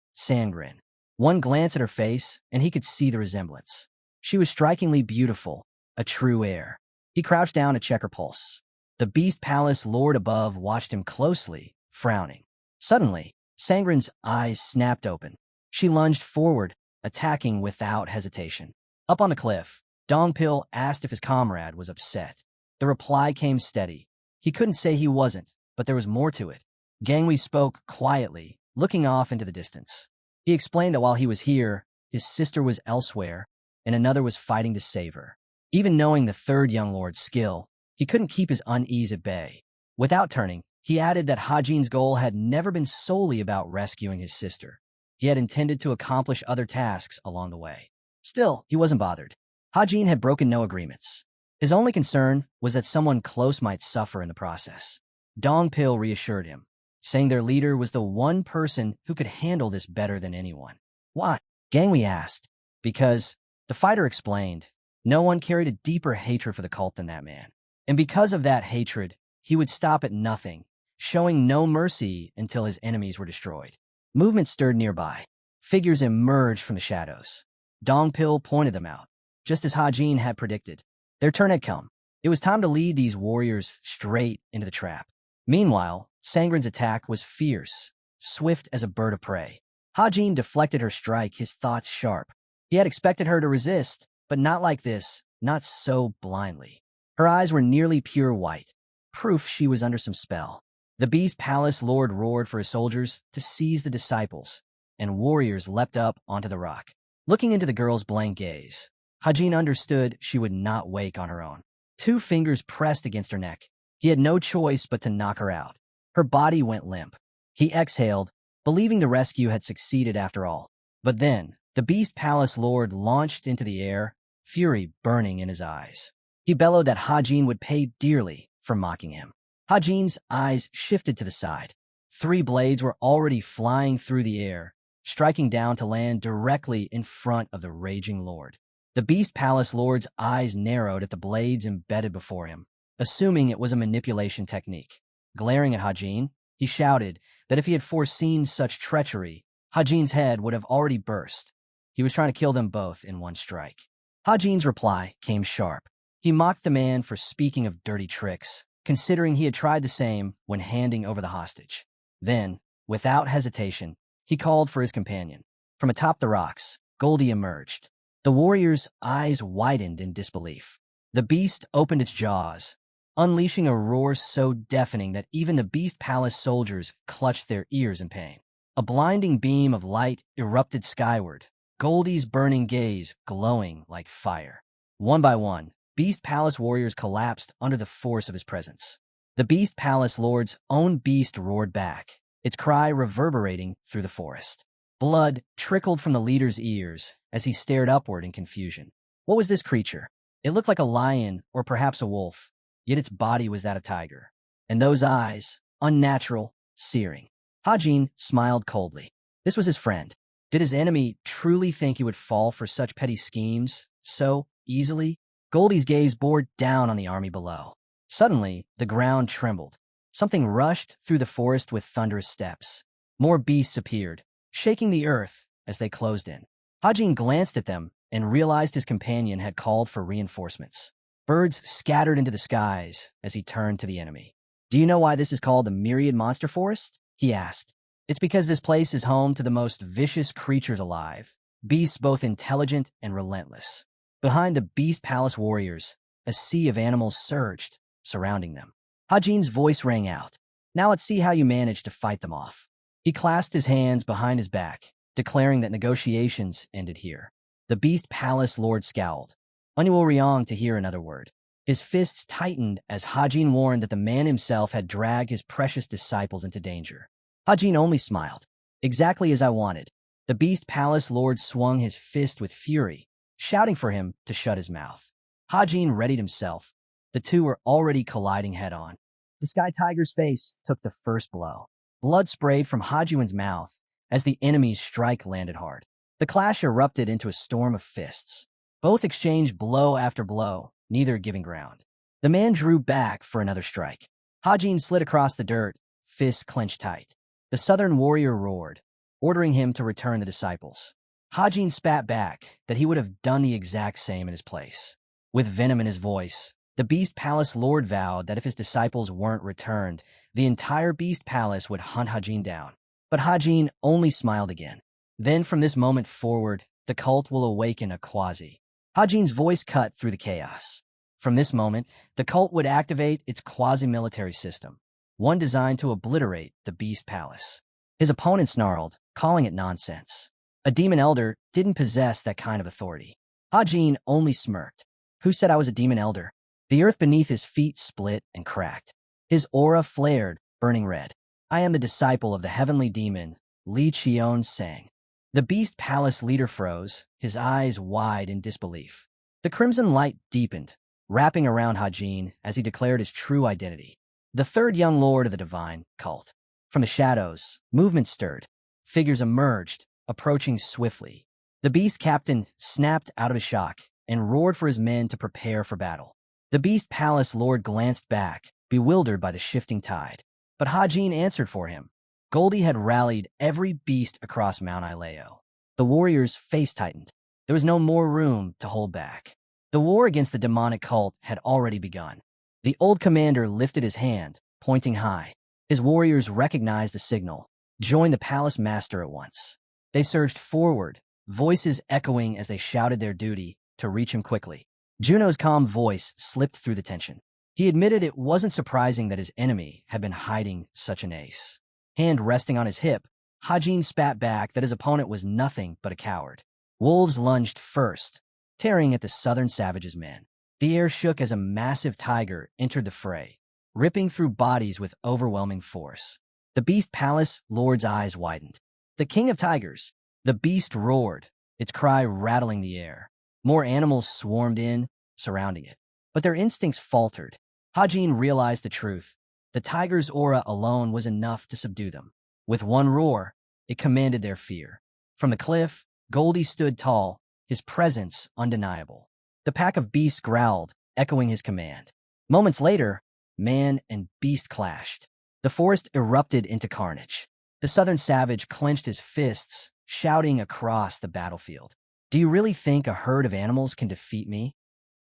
One glance at her face, and he could see the resemblance. She was strikingly beautiful, a true heir. He crouched down to check her pulse. The Beast Palace Lord above watched him closely, frowning. Suddenly, Sangrin's eyes snapped open. She lunged forward, attacking without hesitation. Up on the cliff, Dongpil asked if his comrade was upset. The reply came steady. He couldn't say he wasn't, but there was more to it. Gangwei spoke quietly, looking off into the distance. He explained that while he was here, his sister was elsewhere, and another was fighting to save her. Even knowing the third young lord's skill, he couldn't keep his unease at bay. Without turning, he added that Hajin's goal had never been solely about rescuing his sister. He had intended to accomplish other tasks along the way. Still, he wasn't bothered. Hajin had broken no agreements. His only concern was that someone close might suffer in the process. Dongpil reassured him, saying their leader was the one person who could handle this better than anyone. Why? Gangwei asked. Because, the fighter explained, no one carried a deeper hatred for the cult than that man. And because of that hatred, he would stop at nothing, showing no mercy until his enemies were destroyed. Movement stirred nearby. Figures emerged from the shadows. Dongpil pointed them out, just as Hajin had predicted. Their turn had come. It was time to lead these warriors straight into the trap. Meanwhile, Sangrin's attack was fierce, swift as a bird of prey. Hajin deflected her strike, his thoughts sharp. He had expected her to resist, but not like this, not so blindly. Her eyes were nearly pure white, proof she was under some spell. The Beast Palace Lord roared for his soldiers to seize the disciples, and warriors leapt up onto the rock. Looking into the girl's blank gaze, Hajin understood she would not wake on her own. 2 fingers pressed against her neck. He had no choice but to knock her out. Her body went limp. He exhaled, believing the rescue had succeeded after all. But then, the Beast Palace Lord launched into the air, fury burning in his eyes. He bellowed that Hajin would pay dearly for mocking him. Hajin's eyes shifted to the side. 3 blades were already flying through the air, striking down to land directly in front of the raging lord. The Beast Palace Lord's eyes narrowed at the blades embedded before him, assuming it was a manipulation technique. Glaring at Hajin, he shouted that if he had foreseen such treachery, Hajin's head would have already burst. He was trying to kill them both in one strike. Hajin's reply came sharp. He mocked the man for speaking of dirty tricks, considering he had tried the same when handing over the hostage. Then, without hesitation, he called for his companion. From atop the rocks, Goldie emerged. The warrior's eyes widened in disbelief. The beast opened its jaws, unleashing a roar so deafening that even the Beast Palace soldiers clutched their ears in pain. A blinding beam of light erupted skyward, Goldie's burning gaze glowing like fire. One by one, Beast Palace warriors collapsed under the force of his presence. The Beast Palace Lord's own beast roared back, its cry reverberating through the forest. Blood trickled from the leader's ears as he stared upward in confusion. What was this creature? It looked like a lion or perhaps a wolf, yet its body was that of a tiger. And those eyes, unnatural, searing. Hajin smiled coldly. This was his friend. Did his enemy truly think he would fall for such petty schemes so easily? Goldie's gaze bored down on the army below. Suddenly, the ground trembled. Something rushed through the forest with thunderous steps. More beasts appeared, shaking the earth as they closed in. Hajin glanced at them and realized his companion had called for reinforcements. Birds scattered into the skies as he turned to the enemy. Do you know why this is called the Myriad Monster Forest? He asked. It's because this place is home to the most vicious creatures alive, beasts both intelligent and relentless. Behind the Beast Palace warriors, a sea of animals surged, surrounding them. Hajin's voice rang out. Now let's see how you manage to fight them off. He clasped his hands behind his back, declaring that negotiations ended here. The Beast Palace Lord scowled, unable to hear another word. His fists tightened as Hajin warned that the man himself had dragged his precious disciples into danger. Hajin only smiled. Exactly as I wanted. The Beast Palace Lord swung his fist with fury, shouting for him to shut his mouth. Hajin readied himself. The two were already colliding head-on. The Sky Tiger's face took the first blow. Blood sprayed from Hajin's mouth as the enemy's strike landed hard. The clash erupted into a storm of fists. Both exchanged blow after blow, neither giving ground. The man drew back for another strike. Hajin slid across the dirt, fists clenched tight. The southern warrior roared, ordering him to return the disciples. Hajin spat back that he would have done the exact same in his place. With venom in his voice, the Beast Palace Lord vowed that if his disciples weren't returned, the entire Beast Palace would hunt Hajin down. But Hajin only smiled again. Then from this moment forward, the cult will awaken a quasi. Hajin's voice cut through the chaos. From this moment, the cult would activate its quasi-military system, one designed to obliterate the Beast Palace. His opponent snarled, calling it nonsense. A demon elder didn't possess that kind of authority. Hajin only smirked. Who said I was a demon elder? The earth beneath his feet split and cracked. His aura flared, burning red. I am the disciple of the heavenly demon, Li Qion sang. The Beast Palace leader froze, his eyes wide in disbelief. The crimson light deepened, wrapping around Hajin as he declared his true identity. The third young lord of the divine cult. From the shadows, movement stirred. Figures emerged, approaching swiftly. The beast captain snapped out of his shock and roared for his men to prepare for battle. The Beast Palace Lord glanced back, bewildered by the shifting tide. But Hajin answered for him. Goldie had rallied every beast across Mount Ileo. The warriors' face tightened. There was no more room to hold back. The war against the demonic cult had already begun. The old commander lifted his hand, pointing high. His warriors recognized the signal, joined the palace master at once. They surged forward, voices echoing as they shouted their duty to reach him quickly. Juno's calm voice slipped through the tension. He admitted it wasn't surprising that his enemy had been hiding such an ace. Hand resting on his hip, Hajin spat back that his opponent was nothing but a coward. Wolves lunged first, tearing at the southern savage's men. The air shook as a massive tiger entered the fray, ripping through bodies with overwhelming force. The Beast Palace Lord's eyes widened. The king of tigers, The beast roared, its cry rattling the air. More animals swarmed in, surrounding it. But their instincts faltered. Hajin realized the truth. The tiger's aura alone was enough to subdue them. With one roar, it commanded their fear. From the cliff, Goldie stood tall, his presence undeniable. The pack of beasts growled, echoing his command. Moments later, man and beast clashed. The forest erupted into carnage. The southern savage clenched his fists, shouting across the battlefield. "Do you really think a herd of animals can defeat me?"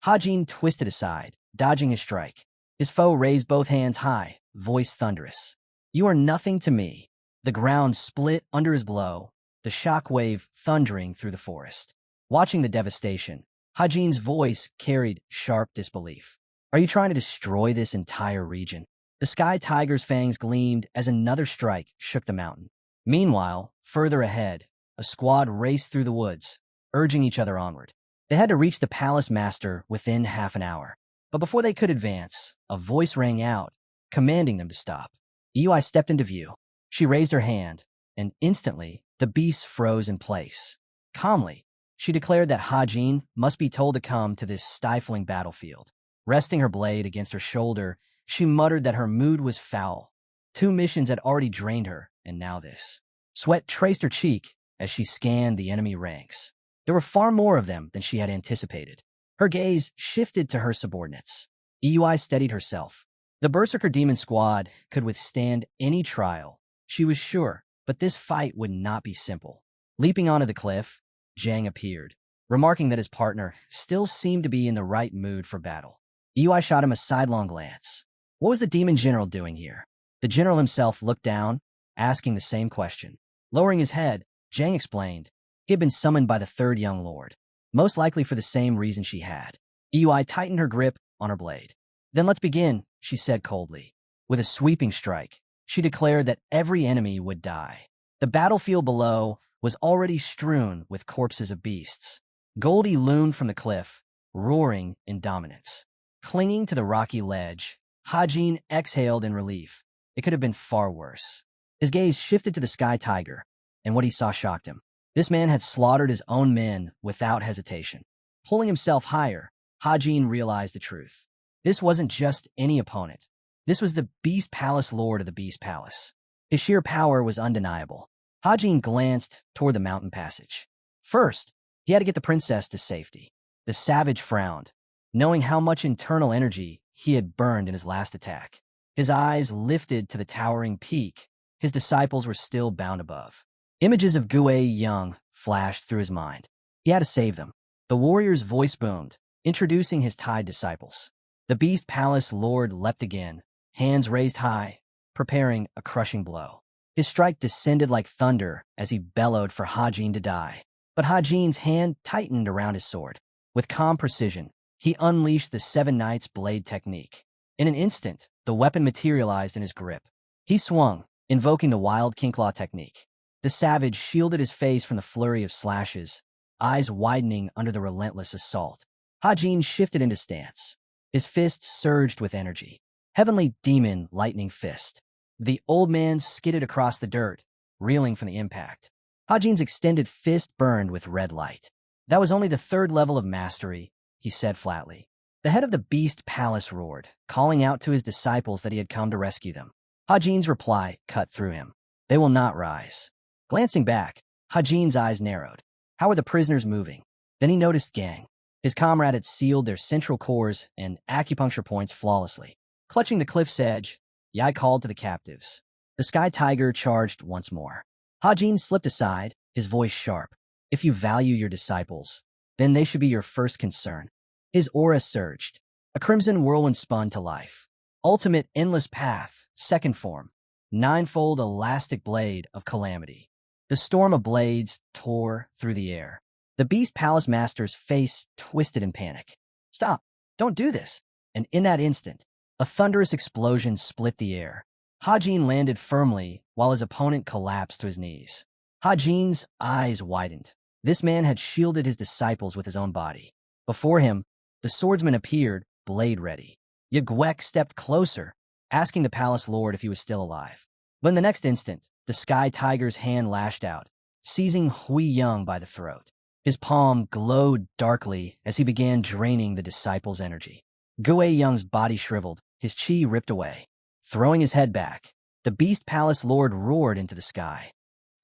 Hajin twisted aside, dodging his strike. His foe raised both hands high, voice thunderous. "You are nothing to me." The ground split under his blow, the shock wave thundering through the forest. Watching the devastation, Hajin's voice carried sharp disbelief. "Are you trying to destroy this entire region?" The sky tiger's fangs gleamed as another strike shook the mountain. Meanwhile, further ahead, a squad raced through the woods, urging each other onward. They had to reach the palace master within half an hour. But before they could advance, a voice rang out, commanding them to stop. Iui stepped into view. She raised her hand, and instantly, the beasts froze in place. Calmly, she declared that Hajin must be told to come to this stifling battlefield. Resting her blade against her shoulder, she muttered that her mood was foul. 2 missions had already drained her, and now this. Sweat traced her cheek as she scanned the enemy ranks. There were far more of them than she had anticipated. Her gaze shifted to her subordinates. Iui steadied herself. The Berserker Demon Squad could withstand any trial, she was sure, but this fight would not be simple. Leaping onto the cliff, Zhang appeared, remarking that his partner still seemed to be in the right mood for battle. Iui shot him a sidelong glance. What was the demon general doing here? The general himself looked down, asking the same question. Lowering his head, Zhang explained. He had been summoned by the 3rd young lord, most likely for the same reason she had. Iui tightened her grip on her blade. Then let's begin, she said coldly. With a sweeping strike, she declared that every enemy would die. The battlefield below was already strewn with corpses of beasts. Goldie loomed from the cliff, roaring in dominance. Clinging to the rocky ledge, Hajin exhaled in relief. It could have been far worse. His gaze shifted to the sky tiger, and what he saw shocked him. This man had slaughtered his own men without hesitation. Pulling himself higher, Hajin realized the truth. This wasn't just any opponent. This was the Beast Palace Lord of the Beast Palace. His sheer power was undeniable. Hajin glanced toward the mountain passage. First, he had to get the princess to safety. The savage frowned, knowing how much internal energy he had burned in his last attack. His eyes lifted to the towering peak. His disciples were still bound above. Images of Gue Young flashed through his mind. He had to save them. The warrior's voice boomed, introducing his tied disciples. The Beast Palace Lord leapt again, hands raised high, preparing a crushing blow. His strike descended like thunder as he bellowed for Hajin to die. But Hajin's hand tightened around his sword. With calm precision, he unleashed the 7 Knights blade technique. In an instant, the weapon materialized in his grip. He swung, invoking the wild Kinclaw technique. The savage shielded his face from the flurry of slashes, eyes widening under the relentless assault. Hajin shifted into stance. His fist surged with energy. Heavenly Demon Lightning Fist. The old man skidded across the dirt, reeling from the impact. Hajin's extended fist burned with red light. That was only the 3rd level of mastery, he said flatly. The head of the Beast Palace roared, calling out to his disciples that he had come to rescue them. Hajin's reply cut through him. They will not rise. Glancing back, Hajin's eyes narrowed. How were the prisoners moving? Then he noticed Gang. His comrade had sealed their central cores and acupuncture points flawlessly. Clutching the cliff's edge, Yai called to the captives. The Sky Tiger charged once more. Hajin slipped aside, his voice sharp. If you value your disciples, then they should be your first concern. His aura surged. A crimson whirlwind spun to life. Ultimate Endless Path, 2nd form. 9-fold elastic blade of calamity. The storm of blades tore through the air. The Beast Palace Master's face twisted in panic. Stop! Don't do this! And in that instant, a thunderous explosion split the air. Hajin landed firmly while his opponent collapsed to his knees. Hajin's eyes widened. This man had shielded his disciples with his own body. Before him, the swordsman appeared, blade ready. Yagwek stepped closer, asking the palace lord if he was still alive. But in the next instant, the Sky Tiger's hand lashed out, seizing Hui Young by the throat. His palm glowed darkly as he began draining the disciple's energy. Gue Young's body shriveled, his chi ripped away. Throwing his head back, the Beast Palace Lord roared into the sky.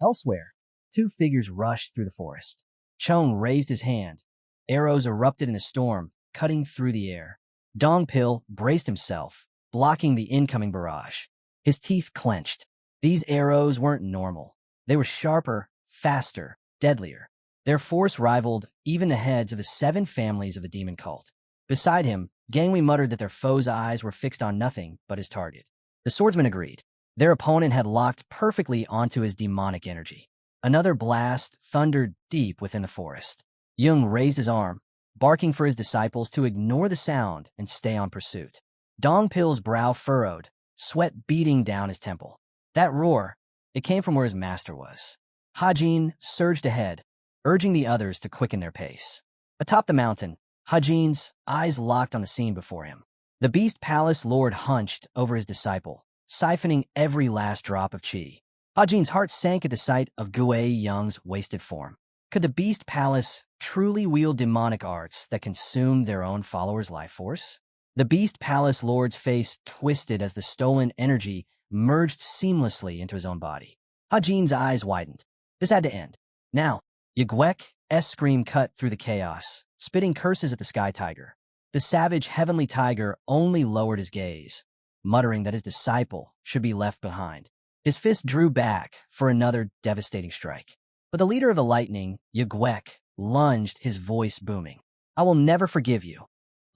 Elsewhere, two figures rushed through the forest. Chong raised his hand. Arrows erupted in a storm, cutting through the air. Dongpil braced himself, blocking the incoming barrage. His teeth clenched. These arrows weren't normal. They were sharper, faster, deadlier. Their force rivaled even the heads of the 7 families of the demon cult. Beside him, Gangwei muttered that their foe's eyes were fixed on nothing but his target. The swordsmen agreed. Their opponent had locked perfectly onto his demonic energy. Another blast thundered deep within the forest. Jung raised his arm, barking for his disciples to ignore the sound and stay on pursuit. Dongpil's brow furrowed, sweat beating down his temple. That roar, it came from where his master was. Hajin surged ahead, urging the others to quicken their pace. Atop the mountain, Hajin's eyes locked on the scene before him. The Beast Palace Lord hunched over his disciple, siphoning every last drop of chi. Hajin's heart sank at the sight of Gue Young's wasted form. Could the Beast Palace truly wield demonic arts that consumed their own followers' life force? The Beast Palace Lord's face twisted as the stolen energy merged seamlessly into his own body. Hajin's eyes widened. This had to end. Now, Yigwek's scream cut through the chaos, spitting curses at the Sky Tiger. The savage Heavenly Tiger only lowered his gaze, muttering that his disciple should be left behind. His fist drew back for another devastating strike. But the leader of the lightning, Yigwek, lunged, his voice booming. I will never forgive you.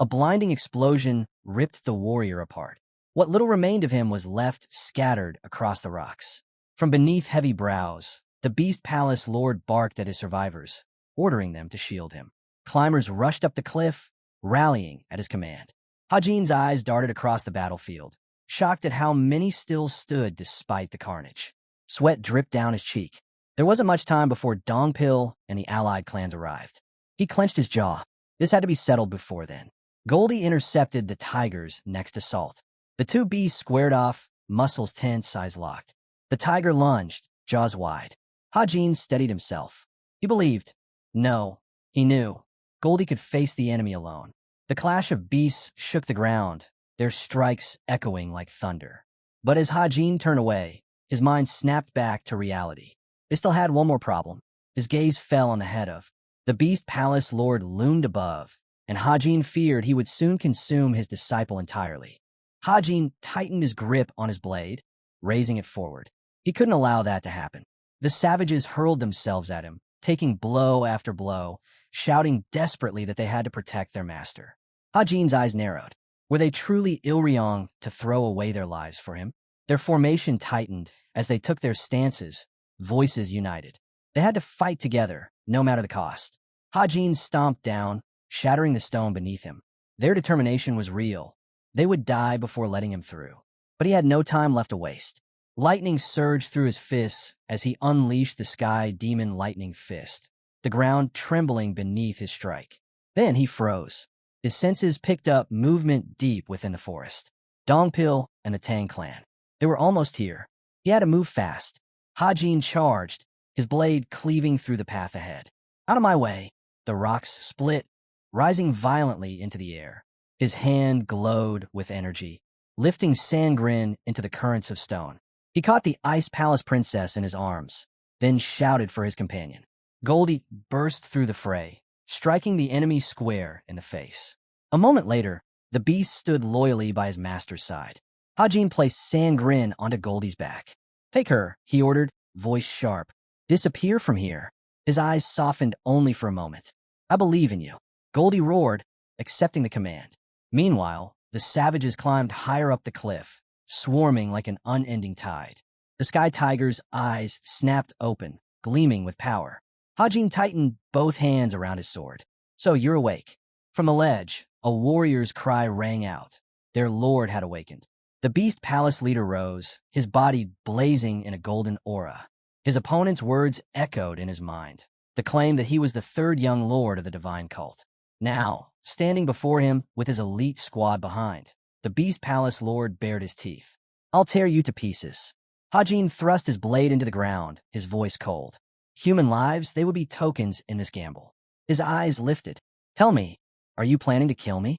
A blinding explosion ripped the warrior apart. What little remained of him was left scattered across the rocks. From beneath heavy brows, the Beast Palace Lord barked at his survivors, ordering them to shield him. Climbers rushed up the cliff, rallying at his command. Hajin's eyes darted across the battlefield, shocked at how many still stood despite the carnage. Sweat dripped down his cheek. There wasn't much time before Dongpil and the allied clans arrived. He clenched his jaw. This had to be settled before then. Goldie intercepted the tiger's next assault. The two beasts squared off, muscles tense, eyes locked. The tiger lunged, jaws wide. Hajin steadied himself. He believed. No, he knew. Goldie could face the enemy alone. The clash of beasts shook the ground, their strikes echoing like thunder. But as Hajin turned away, his mind snapped back to reality. They still had one more problem. His gaze fell on the head of the Beast Palace Lord loomed above, and Hajin feared he would soon consume his disciple entirely. Hajin tightened his grip on his blade, raising it forward. He couldn't allow that to happen. The savages hurled themselves at him, taking blow after blow, shouting desperately that they had to protect their master. Hajin's eyes narrowed. Were they truly Ilryong to throw away their lives for him? Their formation tightened as they took their stances, voices united. They had to fight together, no matter the cost. Hajin stomped down, shattering the stone beneath him. Their determination was real. They would die before letting him through. But he had no time left to waste. Lightning surged through his fists as he unleashed the Sky Demon Lightning Fist, the ground trembling beneath his strike. Then he froze. His senses picked up movement deep within the forest. Dongpil and the Tang clan. They were almost here. He had to move fast. Hajin charged, his blade cleaving through the path ahead. Out of my way. The rocks split, rising violently into the air. His hand glowed with energy, lifting Sangrin into the currents of stone. He caught the Ice Palace Princess in his arms, then shouted for his companion. Goldie burst through the fray, striking the enemy square in the face. A moment later, the beast stood loyally by his master's side. Hajin placed Sangrin onto Goldie's back. Take her, he ordered, voice sharp. Disappear from here. His eyes softened only for a moment. I believe in you. Goldie roared, accepting the command. Meanwhile, the savages climbed higher up the cliff, swarming like an unending tide. The Sky Tiger's eyes snapped open, gleaming with power. Hajin tightened both hands around his sword. So you're awake. From the ledge, a warrior's cry rang out. Their lord had awakened. The Beast Palace leader rose, his body blazing in a golden aura. His opponent's words echoed in his mind, the claim that he was the third young lord of the divine cult. Now, standing before him with his elite squad behind, the Beast Palace Lord bared his teeth. I'll tear you to pieces. Hajin thrust his blade into the ground, his voice cold. Human lives, they would be tokens in this gamble. His eyes lifted. Tell me, are you planning to kill me?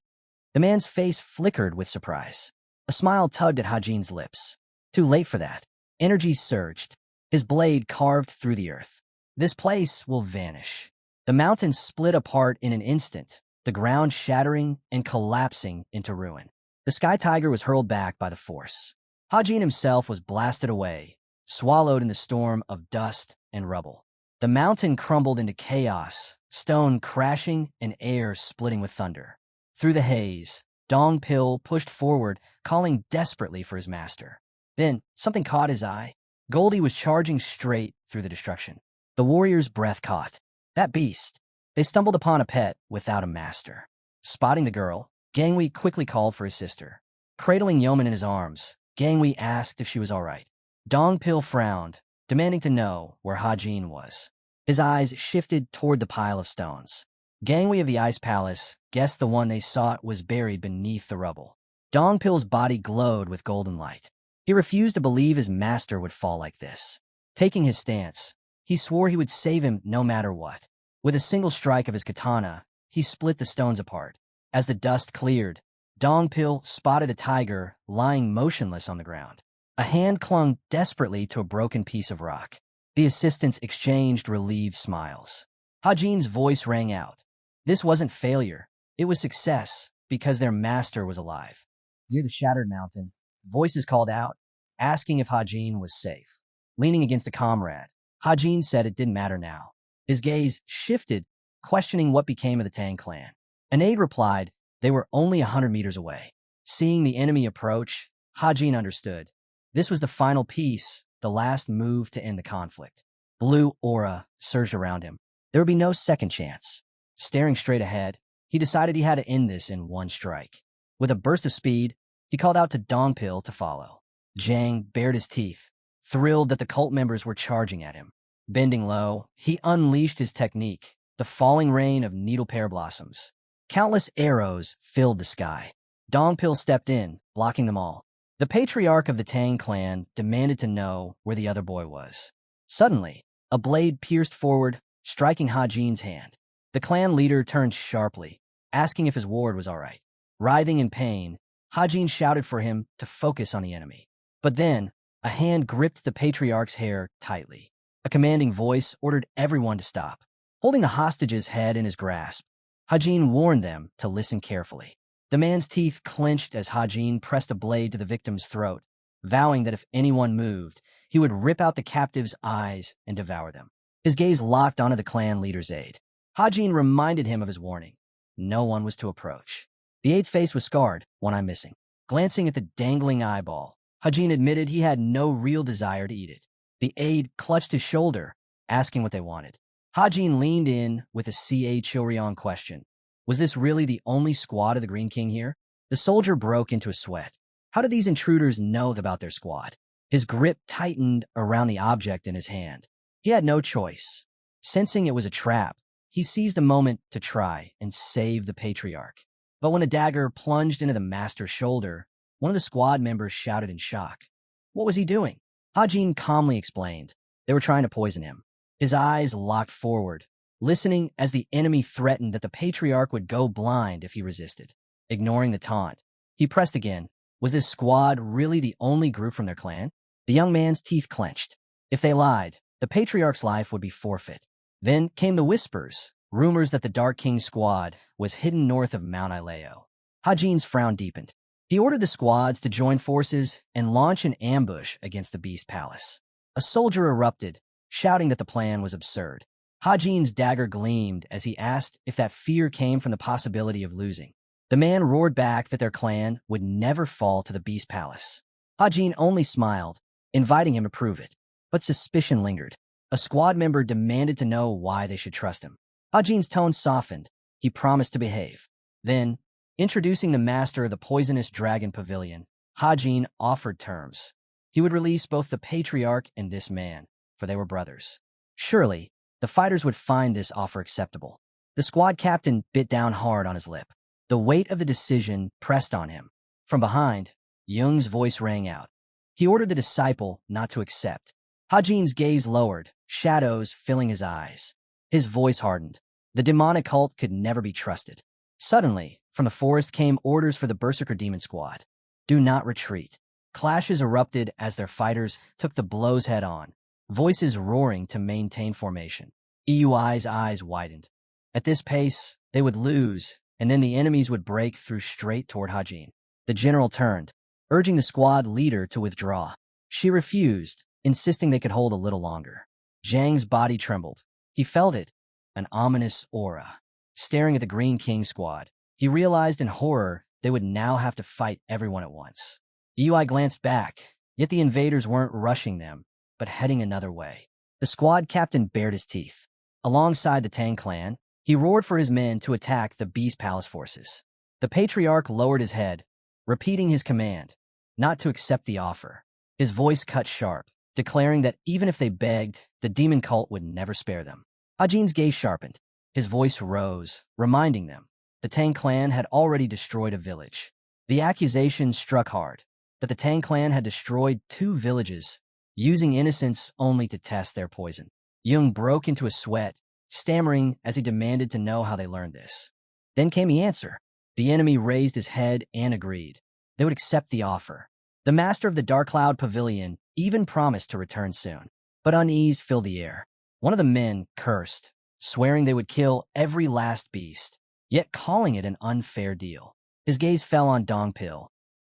The man's face flickered with surprise. A smile tugged at Hajin's lips. Too late for that. Energy surged. His blade carved through the earth. This place will vanish. The mountains split apart in an instant, the ground shattering and collapsing into ruin. The Sky Tiger was hurled back by the force. Hajin himself was blasted away, swallowed in the storm of dust and rubble. The mountain crumbled into chaos, stone crashing and air splitting with thunder. Through the haze, Dong Pil pushed forward, calling desperately for his master. Then, something caught his eye. Goldie was charging straight through the destruction. The warrior's breath caught. That beast. They stumbled upon a pet without a master. Spotting the girl, Gangwei quickly called for his sister. Cradling Yeoman in his arms, Gangwei asked if she was all right. Dong Pil frowned, demanding to know where Hajin was. His eyes shifted toward the pile of stones. Gangwei of the Ice Palace guessed the one they sought was buried beneath the rubble. Dong Pil's body glowed with golden light. He refused to believe his master would fall like this. Taking his stance, he swore he would save him no matter what. With a single strike of his katana, he split the stones apart. As the dust cleared, Dong Pil spotted a tiger lying motionless on the ground. A hand clung desperately to a broken piece of rock. The assistants exchanged relieved smiles. Hajin's voice rang out. This wasn't failure. It was success, because their master was alive. Near the shattered mountain, voices called out, asking if Hajin was safe. Leaning against a comrade, Hajin said it didn't matter now. His gaze shifted, questioning what became of the Tang clan. An aide replied they were only 100 meters away. Seeing the enemy approach, Hajin understood. This was the final piece, the last move to end the conflict. Blue aura surged around him. There would be no second chance. Staring straight ahead, he decided he had to end this in one strike. With a burst of speed, he called out to Dong Pil to follow. Zhang bared his teeth, thrilled that the cult members were charging at him. Bending low, he unleashed his technique, the falling rain of needle pear blossoms. Countless arrows filled the sky. Dong Pil stepped in, blocking them all. The patriarch of the Tang clan demanded to know where the other boy was. Suddenly, a blade pierced forward, striking Hajin's hand. The clan leader turned sharply, asking if his ward was all right. Writhing in pain, Hajin shouted for him to focus on the enemy. But then, a hand gripped the patriarch's hair tightly. A commanding voice ordered everyone to stop. Holding the hostage's head in his grasp, Hajin warned them to listen carefully. The man's teeth clenched as Hajin pressed a blade to the victim's throat, vowing that if anyone moved, he would rip out the captive's eyes and devour them. His gaze locked onto the clan leader's aide. Hajin reminded him of his warning. No one was to approach. The aide's face was scarred, one eye missing. Glancing at the dangling eyeball, Hajin admitted he had no real desire to eat it. The aide clutched his shoulder, asking what they wanted. Hajin leaned in with a C.A. Chilryeong question. Was this really the only squad of the Green King here? The soldier broke into a sweat. How did these intruders know about their squad? His grip tightened around the object in his hand. He had no choice. Sensing it was a trap, he seized the moment to try and save the patriarch. But when the dagger plunged into the master's shoulder, one of the squad members shouted in shock. What was he doing? Hajin calmly explained. They were trying to poison him. His eyes locked forward, listening as the enemy threatened that the patriarch would go blind if he resisted. Ignoring the taunt, he pressed again. Was this squad really the only group from their clan? The young man's teeth clenched. If they lied, the patriarch's life would be forfeit. Then came the whispers, rumors that the Dark King squad was hidden north of Mount Ileo. Hajin's frown deepened. He ordered the squads to join forces and launch an ambush against the Beast Palace. A soldier erupted, shouting that the plan was absurd. Hajin's dagger gleamed as he asked if that fear came from the possibility of losing. The man roared back that their clan would never fall to the Beast Palace. Hajin only smiled, inviting him to prove it. But suspicion lingered. A squad member demanded to know why they should trust him. Hajin's tone softened. He promised to behave. Then, introducing the master of the poisonous dragon pavilion, Hajin offered terms. He would release both the patriarch and this man, for they were brothers. Surely, the fighters would find this offer acceptable. The squad captain bit down hard on his lip. The weight of the decision pressed on him. From behind, Jung's voice rang out. He ordered the disciple not to accept. Hajin's gaze lowered, shadows filling his eyes. His voice hardened. The demonic cult could never be trusted. Suddenly, from the forest came orders for the Berserker Demon Squad. Do not retreat. Clashes erupted as their fighters took the blows head-on, voices roaring to maintain formation. EUI's eyes widened. At this pace, they would lose, and then the enemies would break through straight toward Hajin. The general turned, urging the squad leader to withdraw. She refused, insisting they could hold a little longer. Zhang's body trembled. He felt it, an ominous aura. Staring at the Green King squad, he realized in horror they would now have to fight everyone at once. EUI glanced back, yet the invaders weren't rushing them, but heading another way. The squad captain bared his teeth. Alongside the Tang clan, he roared for his men to attack the Beast Palace forces. The patriarch lowered his head, repeating his command, not to accept the offer. His voice cut sharp, declaring that even if they begged, the demon cult would never spare them. Hajin's gaze sharpened. His voice rose, reminding them the Tang clan had already destroyed a village. The accusation struck hard, that the Tang clan had destroyed 2 villages, using innocents only to test their poison. Jung broke into a sweat, stammering as he demanded to know how they learned this. Then came the answer. The enemy raised his head and agreed. They would accept the offer. The master of the Dark Cloud Pavilion even promised to return soon. But unease filled the air. One of the men cursed, swearing they would kill every last beast, yet calling it an unfair deal. His gaze fell on Dongpil,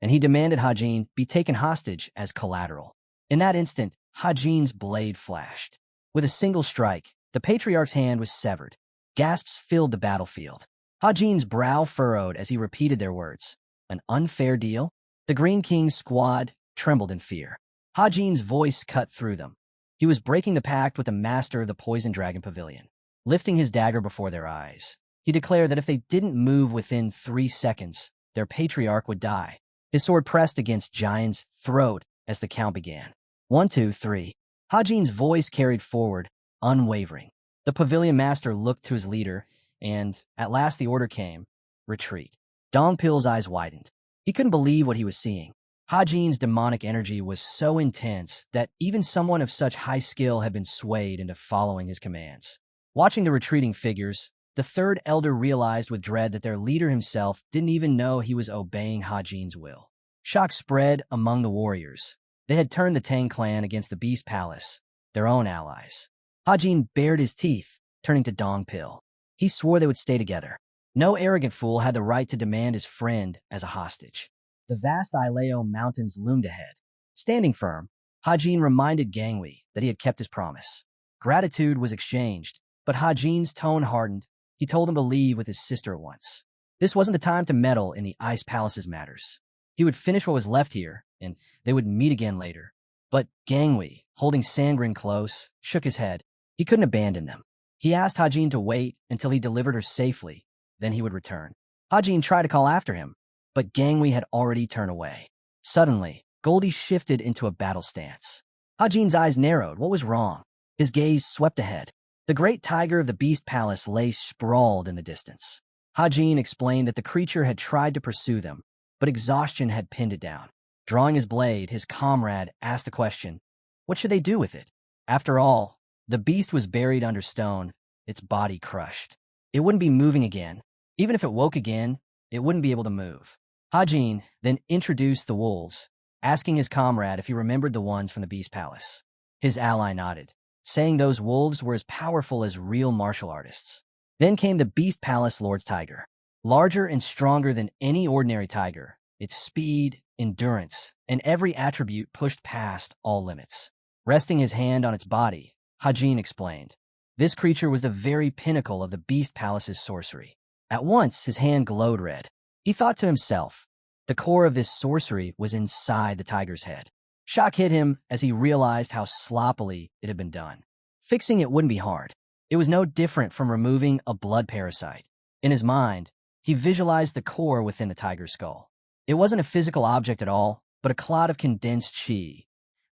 and he demanded Hajin be taken hostage as collateral. In that instant, Hajin's blade flashed. With a single strike, the patriarch's hand was severed. Gasps filled the battlefield. Hajin's brow furrowed as he repeated their words. An unfair deal? The Green King's squad trembled in fear. Hajin's voice cut through them. He was breaking the pact with the master of the Poison Dragon Pavilion. Lifting his dagger before their eyes, he declared that if they didn't move within 3 seconds, their patriarch would die. His sword pressed against Jian's throat as the count began. 1, 2, 3. Hajin's voice carried forward, unwavering. The pavilion master looked to his leader, and at last the order came. Retreat. Dongpil's eyes widened. He couldn't believe what he was seeing. Hajin's demonic energy was so intense that even someone of such high skill had been swayed into following his commands. Watching the retreating figures, the third elder realized with dread that their leader himself didn't even know he was obeying Hajin's will. Shock spread among the warriors. They had turned the Tang clan against the Beast Palace, their own allies. Hajin bared his teeth, turning to Dongpil. He swore they would stay together. No arrogant fool had the right to demand his friend as a hostage. The vast Ileo mountains loomed ahead. Standing firm, Hajin reminded Gangwei that he had kept his promise. Gratitude was exchanged, but Hajin's tone hardened. He told him to leave with his sister at once. This wasn't the time to meddle in the Ice Palace's matters. He would finish what was left here, and they would meet again later. But Gangwei, holding Sangrin close, shook his head. He couldn't abandon them. He asked Hajin to wait until he delivered her safely, then he would return. Hajin tried to call after him, but Gangwei had already turned away. Suddenly, Goldie shifted into a battle stance. Hajin's eyes narrowed. What was wrong? His gaze swept ahead. The great tiger of the Beast Palace lay sprawled in the distance. Hajin explained that the creature had tried to pursue them, but exhaustion had pinned it down. Drawing his blade, his comrade asked the question, what should they do with it? After all, the beast was buried under stone, its body crushed. It wouldn't be moving again. Even if it woke again, it wouldn't be able to move. Hajin then introduced the wolves, asking his comrade if he remembered the ones from the Beast Palace. His ally nodded, saying those wolves were as powerful as real martial artists. Then came the Beast Palace Lord's Tiger. Larger and stronger than any ordinary tiger, its speed, endurance, and every attribute pushed past all limits. Resting his hand on its body, Hajin explained, this creature was the very pinnacle of the Beast Palace's sorcery. At once, his hand glowed red. He thought to himself, the core of this sorcery was inside the tiger's head. Shock hit him as he realized how sloppily it had been done. Fixing it wouldn't be hard. It was no different from removing a blood parasite. In his mind, he visualized the core within the tiger's skull. It wasn't a physical object at all, but a clot of condensed chi.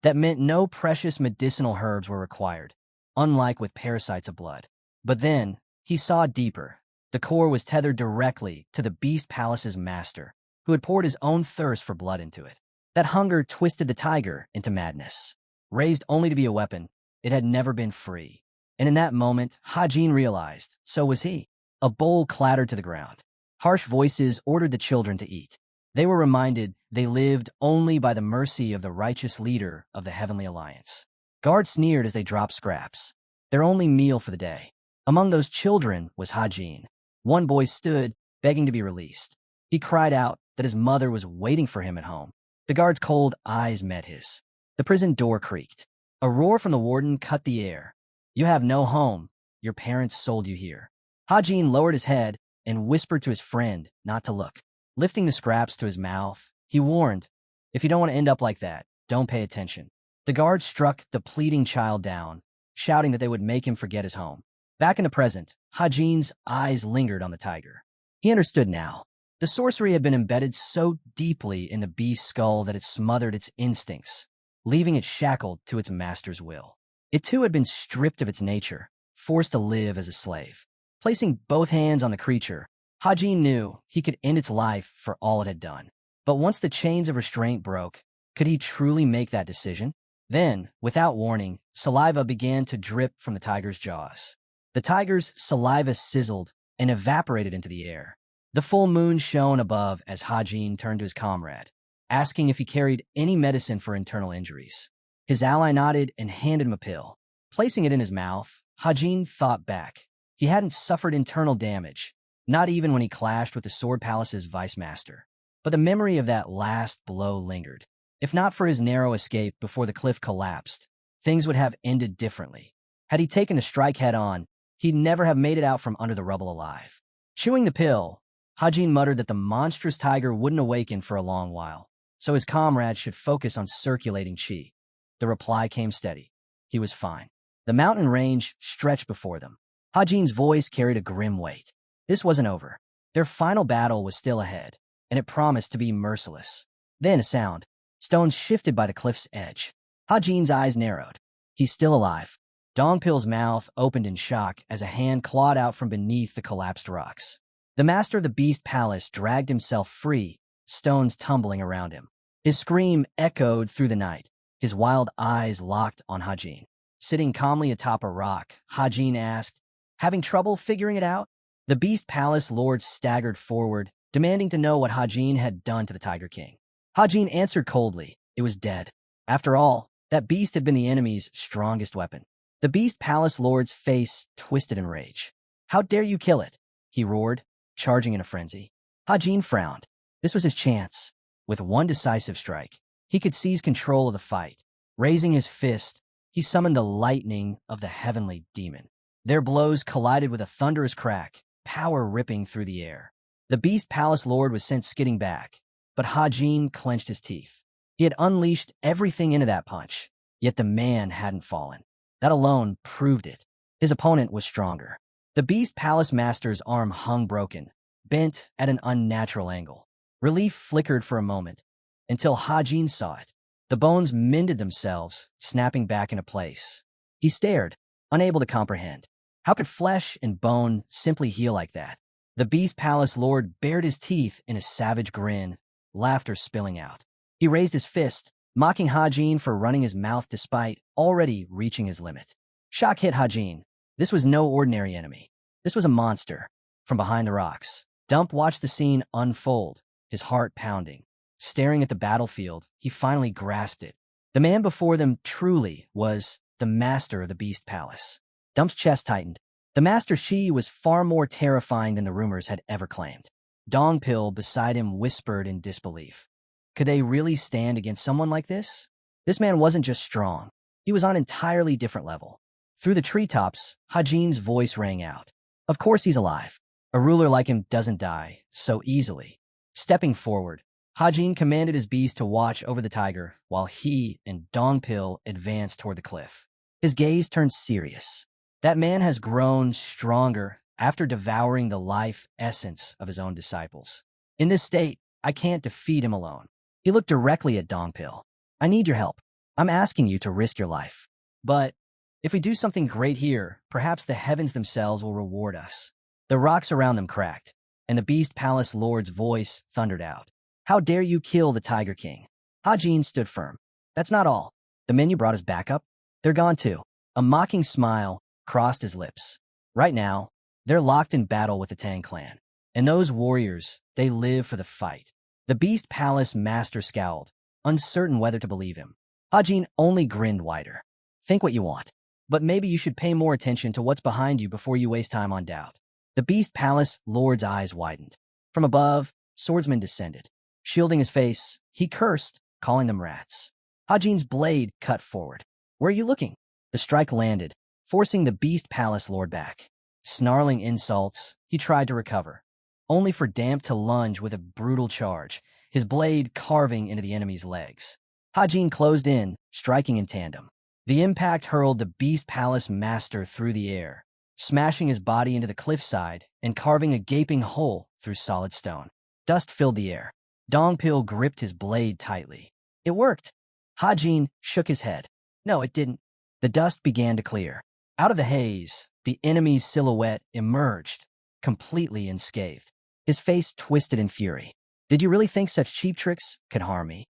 That meant no precious medicinal herbs were required, unlike with parasites of blood. But then, he saw deeper. The core was tethered directly to the Beast Palace's master, who had poured his own thirst for blood into it. That hunger twisted the tiger into madness. Raised only to be a weapon, it had never been free. And in that moment, Hajin realized, so was he. A bowl clattered to the ground. Harsh voices ordered the children to eat. They were reminded they lived only by the mercy of the righteous leader of the Heavenly Alliance. Guards sneered as they dropped scraps, their only meal for the day. Among those children was Hajin. One boy stood, begging to be released. He cried out that his mother was waiting for him at home. The guard's cold eyes met his. The prison door creaked. A roar from the warden cut the air. "You have no home. Your parents sold you here." Hajin lowered his head and whispered to his friend not to look. Lifting the scraps to his mouth, he warned, "If you don't want to end up like that, don't pay attention." The guard struck the pleading child down, shouting that they would make him forget his home. Back in the present, Hajin's eyes lingered on the tiger. He understood now. The sorcery had been embedded so deeply in the beast's skull that it smothered its instincts, leaving it shackled to its master's will. It too had been stripped of its nature, forced to live as a slave. Placing both hands on the creature, Hajin knew he could end its life for all it had done. But once the chains of restraint broke, could he truly make that decision? Then, without warning, saliva began to drip from the tiger's jaws. The tiger's saliva sizzled and evaporated into the air. The full moon shone above as Hajin turned to his comrade, asking if he carried any medicine for internal injuries. His ally nodded and handed him a pill. Placing it in his mouth, Hajin thought back. He hadn't suffered internal damage, not even when he clashed with the Sword Palace's vice master. But the memory of that last blow lingered. If not for his narrow escape before the cliff collapsed, things would have ended differently. Had he taken the strike head-on, he'd never have made it out from under the rubble alive. Chewing the pill, Hajin muttered that the monstrous tiger wouldn't awaken for a long while, so his comrades should focus on circulating chi. The reply came steady. He was fine. The mountain range stretched before them. Hajin's voice carried a grim weight. This wasn't over. Their final battle was still ahead, and it promised to be merciless. Then a sound. Stones shifted by the cliff's edge. Hajin's eyes narrowed. He's still alive. Dongpil's mouth opened in shock as a hand clawed out from beneath the collapsed rocks. The master of the beast palace dragged himself free, stones tumbling around him. His scream echoed through the night, his wild eyes locked on Hajin. Sitting calmly atop a rock, Hajin asked, "Having trouble figuring it out?" The beast palace lord staggered forward, demanding to know what Hajin had done to the Tiger King. Hajin answered coldly, it was dead. After all, that beast had been the enemy's strongest weapon. The beast palace lord's face twisted in rage. "How dare you kill it?" he roared, charging in a frenzy. Hajin frowned. This was his chance. With one decisive strike, he could seize control of the fight. Raising his fist, he summoned the lightning of the heavenly demon. Their blows collided with a thunderous crack, power ripping through the air. The beast palace lord was sent skidding back, but Hajin clenched his teeth. He had unleashed everything into that punch, yet the man hadn't fallen. That alone proved it. His opponent was stronger. The beast palace master's arm hung broken, bent at an unnatural angle. Relief flickered for a moment, until Hajin saw it. The bones mended themselves, snapping back into place. He stared, unable to comprehend. How could flesh and bone simply heal like that? The beast palace lord bared his teeth in a savage grin, laughter spilling out. He raised his fist, mocking Hajin for running his mouth despite already reaching his limit. Shock hit Hajin. This was no ordinary enemy. This was a monster. From behind the rocks, Dump watched the scene unfold, his heart pounding. Staring at the battlefield, he finally grasped it. The man before them truly was the master of the beast palace. Dump's chest tightened. The master Shi was far more terrifying than the rumors had ever claimed. Dongpil beside him whispered in disbelief. Could they really stand against someone like this? This man wasn't just strong. He was on an entirely different level. Through the treetops, Hajin's voice rang out. Of course he's alive. A ruler like him doesn't die so easily. Stepping forward, Hajin commanded his beast to watch over the tiger while he and Dongpil advanced toward the cliff. His gaze turned serious. That man has grown stronger after devouring the life essence of his own disciples. In this state, I can't defeat him alone. He looked directly at Dongpil. I need your help. I'm asking you to risk your life. But if we do something great here, perhaps the heavens themselves will reward us. The rocks around them cracked, and the beast palace lord's voice thundered out. How dare you kill the Tiger King? Hajin stood firm. That's not all. The men you brought as backup? They're gone too. A mocking smile crossed his lips. Right now, they're locked in battle with the Tang clan. And those warriors, they live for the fight. The Beast Palace master scowled, uncertain whether to believe him. Hajin only grinned wider. Think what you want, but maybe you should pay more attention to what's behind you before you waste time on doubt. The Beast Palace lord's eyes widened. From above, swordsman descended. Shielding his face, he cursed, calling them rats. Hajin's blade cut forward. Where are you looking? The strike landed, forcing the Beast Palace lord back. Snarling insults, he tried to recover, only for Damp to lunge with a brutal charge, his blade carving into the enemy's legs. Hajin closed in, striking in tandem. The impact hurled the Beast Palace master through the air, smashing his body into the cliffside and carving a gaping hole through solid stone. Dust filled the air. Dongpil gripped his blade tightly. It worked. Hajin shook his head. No, it didn't. The dust began to clear. Out of the haze, the enemy's silhouette emerged, completely unscathed. His face twisted in fury. Did you really think such cheap tricks could harm me?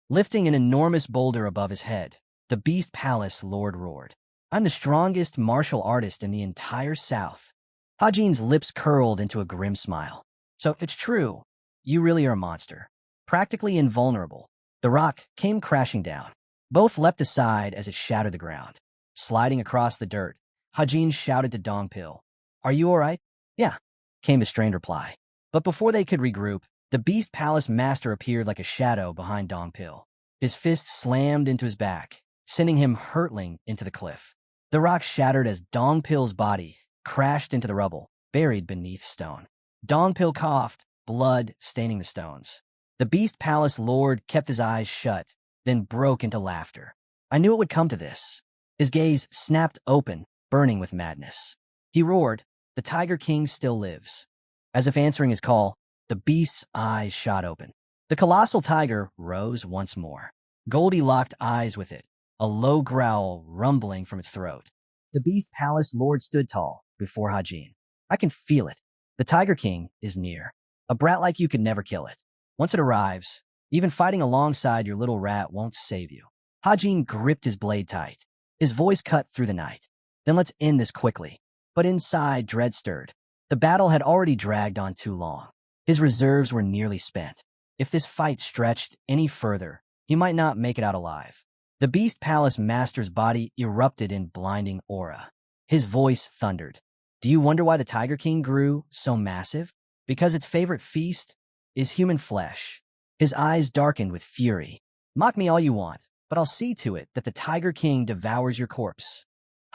Lifting an enormous boulder above his head, the Beast Palace lord roared. I'm the strongest martial artist in the entire South. Hajin's lips curled into a grim smile. So if it's true, you really are a monster. Practically invulnerable. The rock came crashing down. Both leapt aside as it shattered the ground. Sliding across the dirt, Hajin shouted to Dongpil. Are you all right? Yeah, came the strained reply. But before they could regroup, the Beast Palace master appeared like a shadow behind Dongpil. His fist slammed into his back, sending him hurtling into the cliff. The rock shattered as Dongpil's body crashed into the rubble, buried beneath stone. Dongpil coughed, blood staining the stones. The Beast Palace lord kept his eyes shut, then broke into laughter. I knew it would come to this. His gaze snapped open, burning with madness. He roared, the Tiger King still lives. As if answering his call, the beast's eyes shot open. The colossal tiger rose once more. Goldie locked eyes with it, a low growl rumbling from its throat. The Beast Palace lord stood tall before Hajin. I can feel it. The Tiger King is near. A brat like you could never kill it. Once it arrives, even fighting alongside your little rat won't save you. Hajin gripped his blade tight. His voice cut through the night. Then let's end this quickly. But inside, dread stirred. The battle had already dragged on too long. His reserves were nearly spent. If this fight stretched any further, he might not make it out alive. The Beast Palace master's body erupted in blinding aura. His voice thundered. Do you wonder why the Tiger King grew so massive? Because its favorite feast is human flesh. His eyes darkened with fury. Mock me all you want, but I'll see to it that the Tiger King devours your corpse.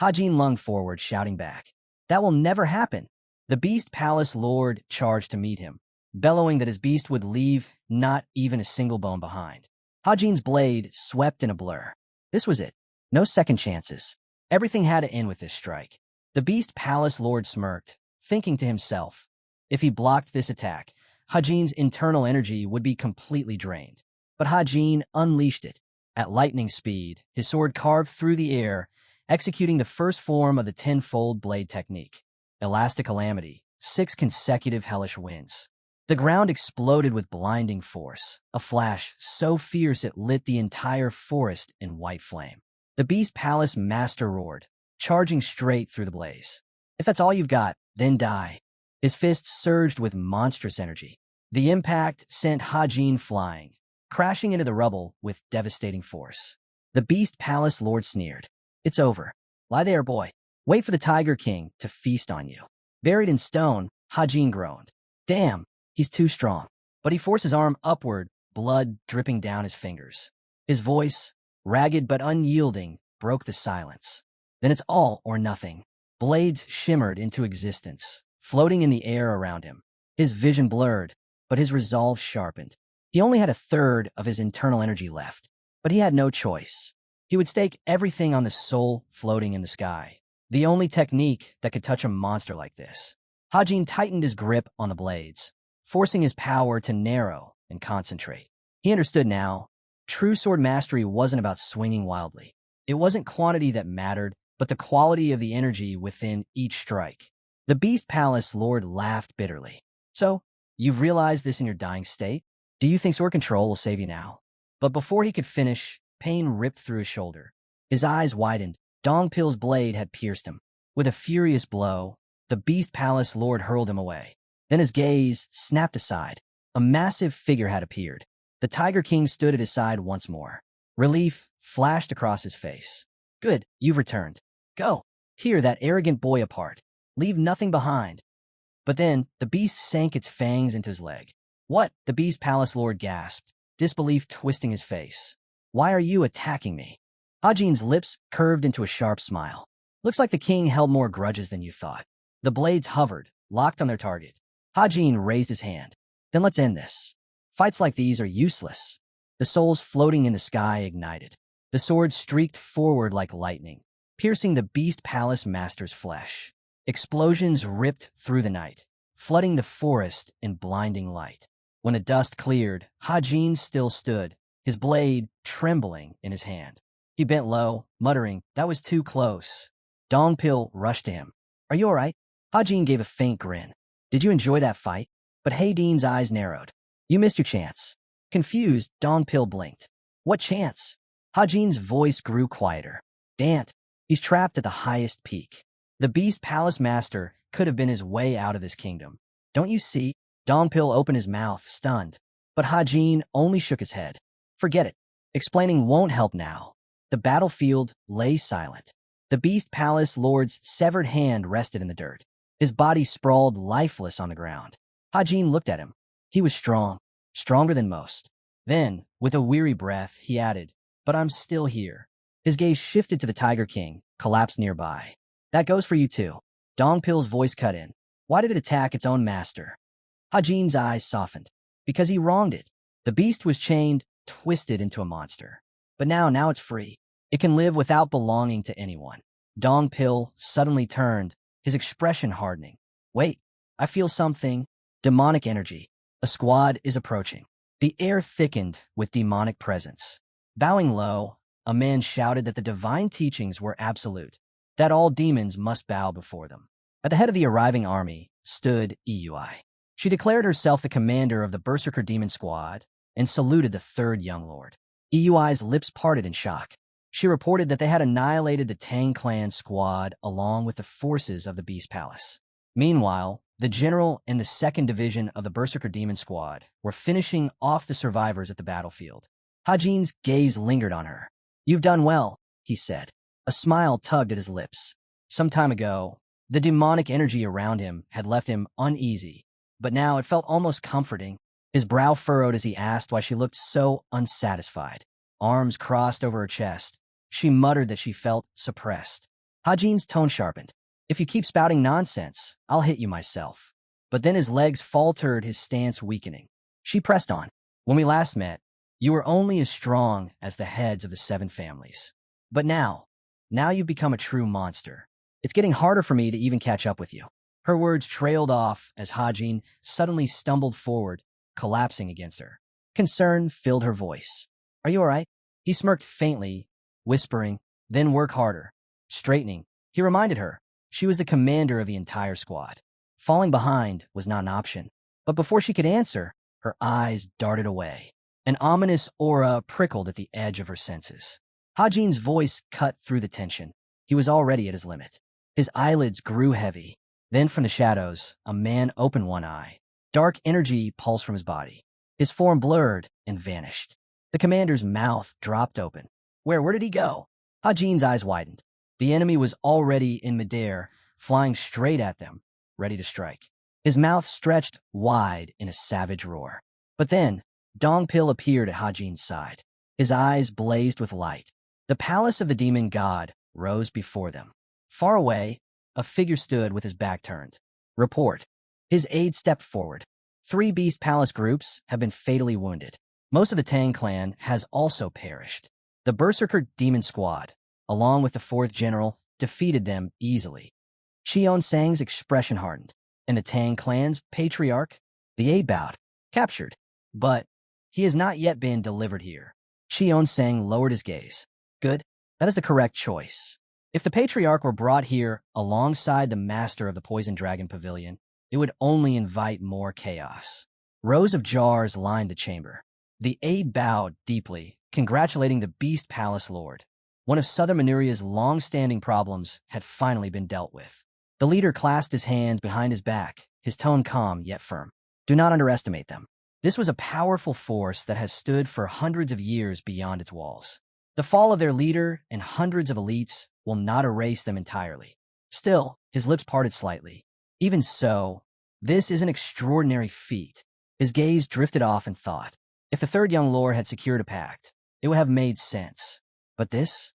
Hajin lunged forward, shouting back. That will never happen. The Beast Palace lord charged to meet him, bellowing that his beast would leave not even a single bone behind. Hajin's blade swept in a blur. This was it. No second chances. Everything had to end with this strike. The Beast Palace lord smirked, thinking to himself, if he blocked this attack, Hajin's internal energy would be completely drained. But Hajin unleashed it. At lightning speed, his sword carved through the air, executing the first form of the tenfold blade technique. Elastic Calamity, 6 consecutive hellish winds. The ground exploded with blinding force, a flash so fierce it lit the entire forest in white flame. The Beast Palace master roared, charging straight through the blaze. If that's all you've got, then die. His fists surged with monstrous energy. The impact sent Hajin flying, crashing into the rubble with devastating force. The Beast Palace lord sneered. It's over. Lie there, boy. Wait for the Tiger King to feast on you. Buried in stone, Hajin groaned. Damn, he's too strong. But he forced his arm upward, blood dripping down his fingers. His voice, ragged but unyielding, broke the silence. Then it's all or nothing. Blades shimmered into existence, floating in the air around him. His vision blurred, but his resolve sharpened. He only had a third of his internal energy left, but he had no choice. He would stake everything on the soul floating in the sky, the only technique that could touch a monster like this. Hajin tightened his grip on the blades, forcing his power to narrow and concentrate. He understood now. True sword mastery wasn't about swinging wildly. It wasn't quantity that mattered, but the quality of the energy within each strike. The Beast Palace lord laughed bitterly. So, you've realized this in your dying state? Do you think sword control will save you now? But before he could finish, pain ripped through his shoulder. His eyes widened, Dongpil's blade had pierced him. With a furious blow, the Beast Palace Lord hurled him away. Then his gaze snapped aside. A massive figure had appeared. The Tiger King stood at his side once more. Relief flashed across his face. Good, you've returned. Go, tear that arrogant boy apart. Leave nothing behind. But then, the beast sank its fangs into his leg. What? The Beast Palace Lord gasped, disbelief twisting his face. Why are you attacking me? Hajin's lips curved into a sharp smile. Looks like the king held more grudges than you thought. The blades hovered, locked on their target. Hajin raised his hand. Then let's end this. Fights like these are useless. The souls floating in the sky ignited. The sword streaked forward like lightning, piercing the Beast Palace Master's flesh. Explosions ripped through the night, flooding the forest in blinding light. When the dust cleared, Hajin still stood, his blade trembling in his hand. He bent low, muttering, "That was too close." Dongpil rushed to him. "Are you all right?" Hajin gave a faint grin. "Did you enjoy that fight?" But Hadine's eyes narrowed. "You missed your chance." Confused, Dongpil blinked. "What chance?" Hajin's voice grew quieter. "Dant. He's trapped at the highest peak. The Beast Palace Master could have been his way out of this kingdom. Don't you see?" Dongpil opened his mouth, stunned. But Hajin only shook his head. "Forget it. Explaining won't help now." The battlefield lay silent. The Beast Palace Lord's severed hand rested in the dirt. His body sprawled lifeless on the ground. Hajin looked at him. He was strong, stronger than most. Then, with a weary breath, he added, "But I'm still here." His gaze shifted to the Tiger King, collapsed nearby. "That goes for you too." Dongpil's voice cut in. "Why did it attack its own master?" Hajin's eyes softened. "Because he wronged it. The beast was chained, twisted into a monster. But now it's free. It can live without belonging to anyone." Dongpil suddenly turned, his expression hardening. "Wait, I feel something. Demonic energy. A squad is approaching." The air thickened with demonic presence. Bowing low, a man shouted that the divine teachings were absolute, that all demons must bow before them. At the head of the arriving army stood Eui. She declared herself the commander of the Berserker Demon Squad and saluted the third young lord. Eui's lips parted in shock. She reported that they had annihilated the Tang clan squad along with the forces of the Beast Palace. Meanwhile, the general and the 2nd Division of the Berserker Demon Squad were finishing off the survivors at the battlefield. Hajin's gaze lingered on her. "You've done well," he said. A smile tugged at his lips. Some time ago, the demonic energy around him had left him uneasy, but now it felt almost comforting. His brow furrowed as he asked why she looked so unsatisfied. Arms crossed over her chest, she muttered that she felt suppressed. Hajin's tone sharpened. "If you keep spouting nonsense, I'll hit you myself." But then his legs faltered, his stance weakening. She pressed on. "When we last met, you were only as strong as the heads of the 7 families. But now you've become a true monster. It's getting harder for me to even catch up with you." Her words trailed off as Hajin suddenly stumbled forward, collapsing against her. Concern filled her voice. "Are you all right?" He smirked faintly, whispering, "Then work harder." Straightening, he reminded her she was the commander of the entire squad. Falling behind was not an option. But before she could answer, her eyes darted away. An ominous aura prickled at the edge of her senses. Hajin's voice cut through the tension. He was already at his limit. His eyelids grew heavy. Then from the shadows, a man opened one eye. Dark energy pulsed from his body. His form blurred and vanished. The commander's mouth dropped open. Where did he go?" Hajin's eyes widened. The enemy was already in midair, flying straight at them, ready to strike. His mouth stretched wide in a savage roar. But then, Dongpil appeared at Hajin's side. His eyes blazed with light. The palace of the demon god rose before them. Far away, a figure stood with his back turned. "Report." His aide stepped forward. 3 Beast Palace groups have been fatally wounded. Most of the Tang clan has also perished. The Berserker Demon Squad, along with the 4th General, defeated them easily. Cheon Sang's expression hardened. And the Tang clan's patriarch? The aide bowed. "Captured. But he has not yet been delivered here." Cheon Sang lowered his gaze. "Good. That is the correct choice. If the patriarch were brought here alongside the master of the Poison Dragon Pavilion, it would only invite more chaos." Rows of jars lined the chamber. The aide bowed deeply, congratulating the Beast Palace Lord. One of Southern Manuria's long-standing problems had finally been dealt with. The leader clasped his hands behind his back, his tone calm yet firm. Do not underestimate them. This was a powerful force that has stood for hundreds of years beyond its walls. The fall of their leader and hundreds of elites will not erase them entirely. Still, his lips parted slightly. Even so, this is an extraordinary feat. His gaze drifted off in thought. If the third young lord had secured a pact, it would have made sense. But this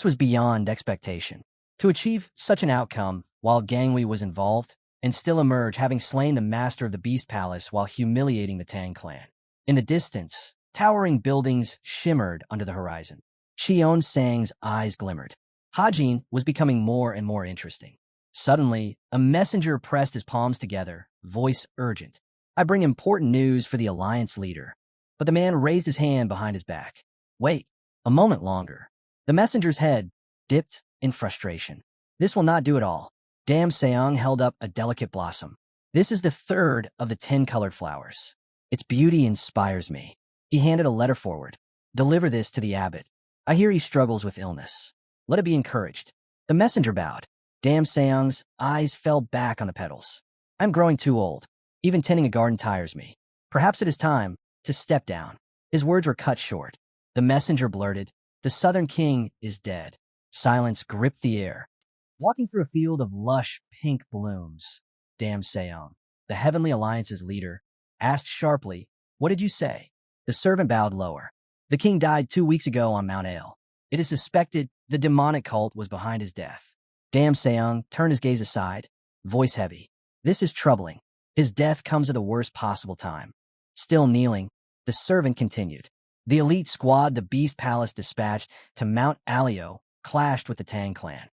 was beyond expectation. To achieve such an outcome while Gangwei was involved, and still emerge having slain the master of the Beast Palace while humiliating the Tang clan. In the distance, towering buildings shimmered under the horizon. Xion Sang's eyes glimmered. Hajin was becoming more and more interesting. Suddenly, a messenger pressed his palms together, voice urgent. I bring important news for the alliance leader. But the man raised his hand behind his back. Wait, a moment longer. The messenger's head dipped in frustration. This will not do at all. Dam Seong held up a delicate blossom. This is the third of the 10 colored flowers. Its beauty inspires me. He handed a letter forward. Deliver this to the abbot. I hear he struggles with illness. Let it be encouraged. The messenger bowed. Dam Seong's eyes fell back on the petals. I'm growing too old. Even tending a garden tires me. Perhaps it is time to step down. His words were cut short. The messenger blurted, the Southern King is dead. Silence gripped the air. Walking through a field of lush pink blooms, Dam Seong, the Heavenly Alliance's leader, asked sharply, what did you say? The servant bowed lower. The king died 2 weeks ago on Mount Ale. It is suspected the demonic cult was behind his death. Dam Seong turned his gaze aside, voice heavy. This is troubling. His death comes at the worst possible time. Still kneeling, the servant continued. The elite squad the Beast Palace dispatched to Mount Alio clashed with the Tang clan.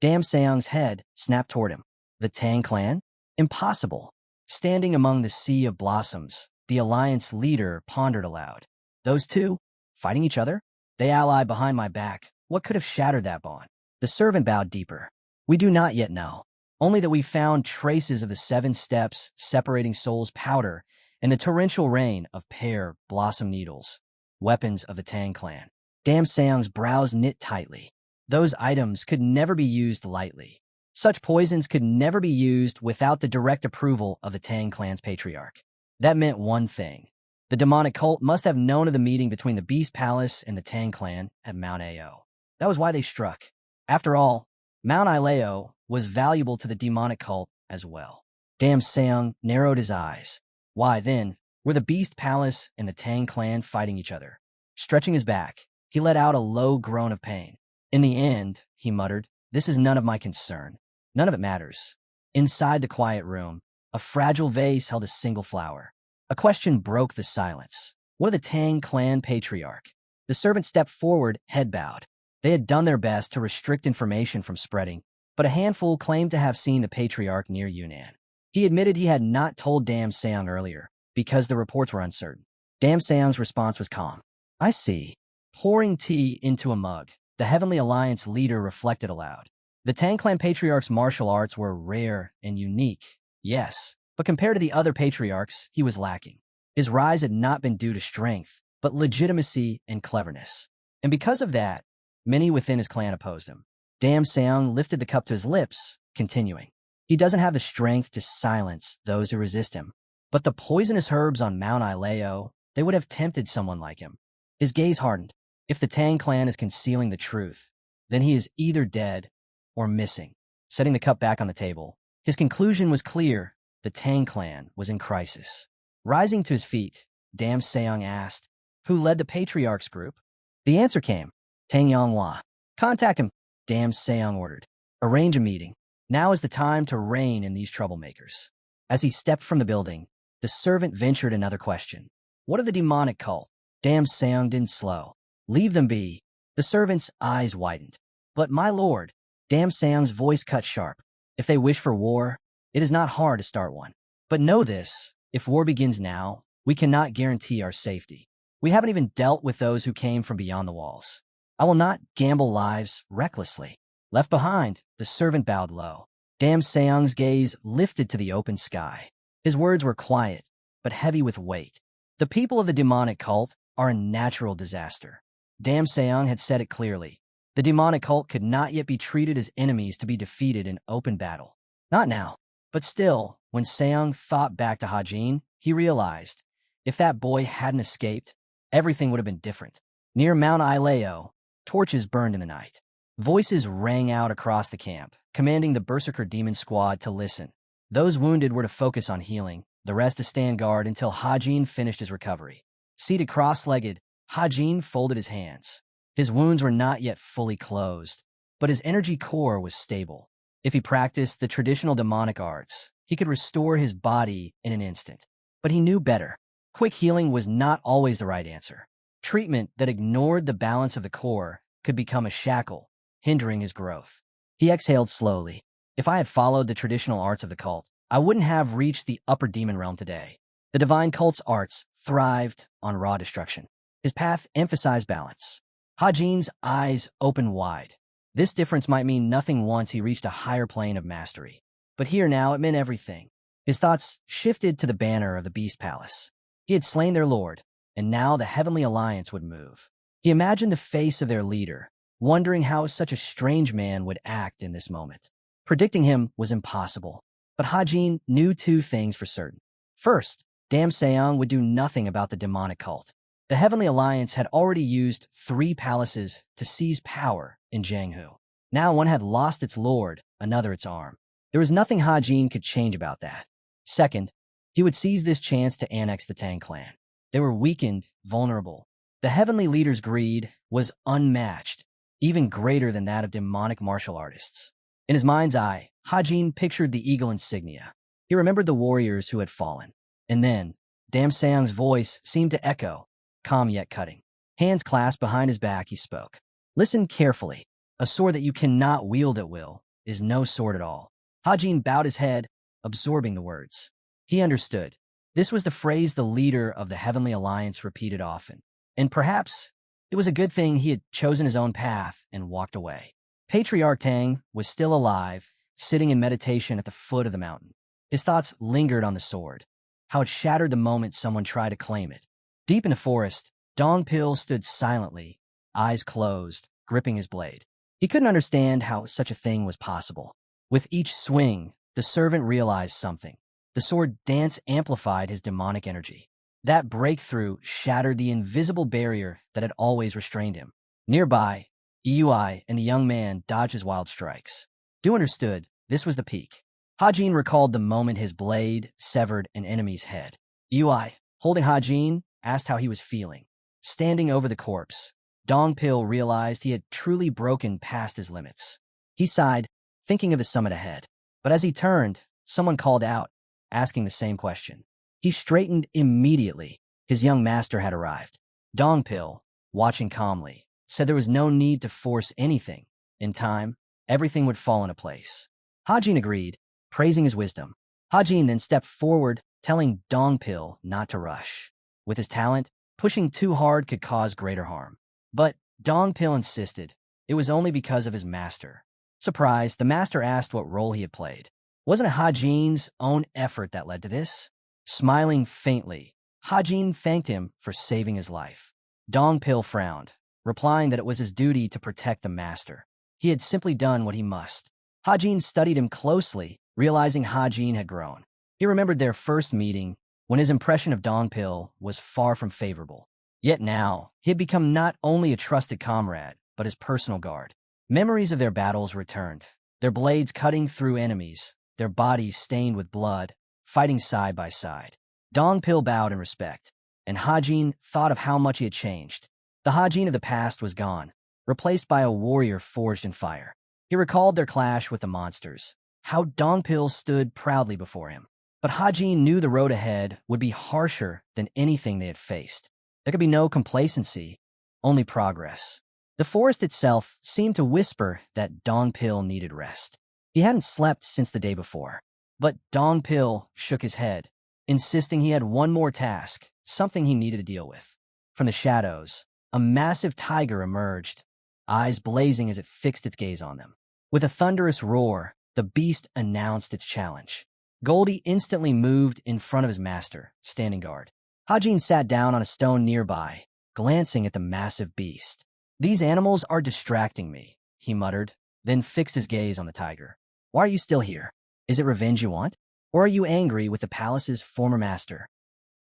Dam Seong's head snapped toward him. The Tang clan? Impossible. Standing among the sea of blossoms, the alliance leader pondered aloud. Those two? Fighting each other? They ally behind my back. What could have shattered that bond? The servant bowed deeper. We do not yet know. Only that we found traces of the 7 steps separating souls powder and the torrential rain of pear blossom needles, weapons of the Tang clan. Dam Seong's brows knit tightly. Those items could never be used lightly. Such poisons could never be used without the direct approval of the Tang clan's patriarch. That meant one thing. The demonic cult must have known of the meeting between the Beast Palace and the Tang clan at Mount Ao. That was why they struck. After all, Mount Ileo was valuable to the demonic cult as well. Dam Seong narrowed his eyes. Why, then, were the Beast Palace and the Tang clan fighting each other? Stretching his back, he let out a low groan of pain. In the end, he muttered, this is none of my concern. None of it matters. Inside the quiet room, a fragile vase held a single flower. A question broke the silence. What of the Tang clan patriarch? The servant stepped forward, head bowed. They had done their best to restrict information from spreading, but a handful claimed to have seen the patriarch near Yunnan. He admitted he had not told Dam Seong earlier, because the reports were uncertain. Dam Seong's response was calm. I see. Pouring tea into a mug, the Heavenly Alliance leader reflected aloud. The Tang clan patriarch's martial arts were rare and unique, yes, but compared to the other patriarchs, he was lacking. His rise had not been due to strength, but legitimacy and cleverness. And because of that, many within his clan opposed him. Dam Seong lifted the cup to his lips, continuing. He doesn't have the strength to silence those who resist him. But the poisonous herbs on Mount Ileo, they would have tempted someone like him. His gaze hardened. If the Tang clan is concealing the truth, then he is either dead or missing. Setting the cup back on the table, his conclusion was clear. The Tang clan was in crisis. Rising to his feet, Dam Seong asked, who led the patriarch's group? The answer came. Tang Yonghua. Contact him, Dam Seong ordered. Arrange a meeting. Now is the time to rein in these troublemakers. As he stepped from the building, the servant ventured another question. What of the demonic cult? Dam Seong didn't slow. Leave them be. The servant's eyes widened. But my lord, Dam Seong's voice cut sharp. If they wish for war, it is not hard to start one. But know this, if war begins now, we cannot guarantee our safety. We haven't even dealt with those who came from beyond the walls. I will not gamble lives recklessly. Left behind, the servant bowed low. Dam Seong's gaze lifted to the open sky. His words were quiet, but heavy with weight. The people of the demonic cult are a natural disaster. Dam Seong had said it clearly. The demonic cult could not yet be treated as enemies to be defeated in open battle. Not now. But still, when Seong thought back to Hajin, he realized, if that boy hadn't escaped, everything would have been different. Near Mount Ileo, torches burned in the night. Voices rang out across the camp, commanding the Berserker demon squad to listen. Those wounded were to focus on healing, the rest to stand guard until Hajin finished his recovery. Seated cross-legged, Hajin folded his hands. His wounds were not yet fully closed, but his energy core was stable. If he practiced the traditional demonic arts, he could restore his body in an instant. But he knew better. Quick healing was not always the right answer. Treatment that ignored the balance of the core could become a shackle, hindering his growth. He exhaled slowly. If I had followed the traditional arts of the cult, I wouldn't have reached the upper demon realm today. The divine cult's arts thrived on raw destruction. His path emphasized balance. Hajin's eyes opened wide. This difference might mean nothing once he reached a higher plane of mastery. But here now it meant everything. His thoughts shifted to the banner of the Beast Palace. He had slain their lord, and now the Heavenly Alliance would move. He imagined the face of their leader, wondering how such a strange man would act in this moment. Predicting him was impossible, but Hajin knew two things for certain. First, Dam Seong would do nothing about the demonic cult. The Heavenly Alliance had already used 3 palaces to seize power in Jianghu. Now one had lost its lord, another its arm. There was nothing Hajin could change about that. Second, he would seize this chance to annex the Tang clan. They were weakened, vulnerable. The Heavenly Leader's greed was unmatched, even greater than that of demonic martial artists. In his mind's eye, Hajin pictured the eagle insignia. He remembered the warriors who had fallen. And then, Dam Seong's voice seemed to echo, calm yet cutting. Hands clasped behind his back, he spoke. Listen carefully. A sword that you cannot wield at will is no sword at all. Hajin bowed his head, absorbing the words. He understood. This was the phrase the leader of the Heavenly Alliance repeated often. And perhaps it was a good thing he had chosen his own path and walked away. Patriarch Tang was still alive, sitting in meditation at the foot of the mountain. His thoughts lingered on the sword, how it shattered the moment someone tried to claim it. Deep in the forest, Dong Pil stood silently, eyes closed, gripping his blade. He couldn't understand how such a thing was possible. With each swing, the servant realized something. The sword dance amplified his demonic energy. That breakthrough shattered the invisible barrier that had always restrained him. Nearby, Yui and the young man dodged his wild strikes. Du understood this was the peak. Hajin recalled the moment his blade severed an enemy's head. Yui, holding Hajin, asked how he was feeling. Standing over the corpse, Dong Pil realized he had truly broken past his limits. He sighed, thinking of the summit ahead. But as he turned, someone called out, asking the same question. He straightened immediately. His young master had arrived. Dong Pil, watching calmly, said there was no need to force anything. In time, everything would fall into place. Hajin agreed, praising his wisdom. Hajin then stepped forward, telling Dong Pil not to rush. With his talent, pushing too hard could cause greater harm. But Dong Pil insisted. It was only because of his master. Surprised, the master asked what role he had played. Wasn't it Hajin's own effort that led to this? Smiling faintly, Hajin thanked him for saving his life. Dong Pil frowned, replying that it was his duty to protect the master. He had simply done what he must. Hajin studied him closely, realizing Hajin had grown. He remembered their first meeting, when his impression of Dong Pil was far from favorable. Yet now, he had become not only a trusted comrade, but his personal guard. Memories of their battles returned, their blades cutting through enemies, their bodies stained with blood, fighting side by side. Dong Pil bowed in respect, and Hajin thought of how much he had changed. The Hajin of the past was gone, replaced by a warrior forged in fire. He recalled their clash with the monsters, how Dong Pil stood proudly before him. But Hajin knew the road ahead would be harsher than anything they had faced. There could be no complacency, only progress. The forest itself seemed to whisper that Dong Pil needed rest. He hadn't slept since the day before. But Dong Pil shook his head, insisting he had one more task, something he needed to deal with. From the shadows, a massive tiger emerged, eyes blazing as it fixed its gaze on them. With a thunderous roar, the beast announced its challenge. Goldie instantly moved in front of his master, standing guard. Hajin sat down on a stone nearby, glancing at the massive beast. These animals are distracting me, he muttered, then fixed his gaze on the tiger. Why are you still here? Is it revenge you want? Or are you angry with the palace's former master?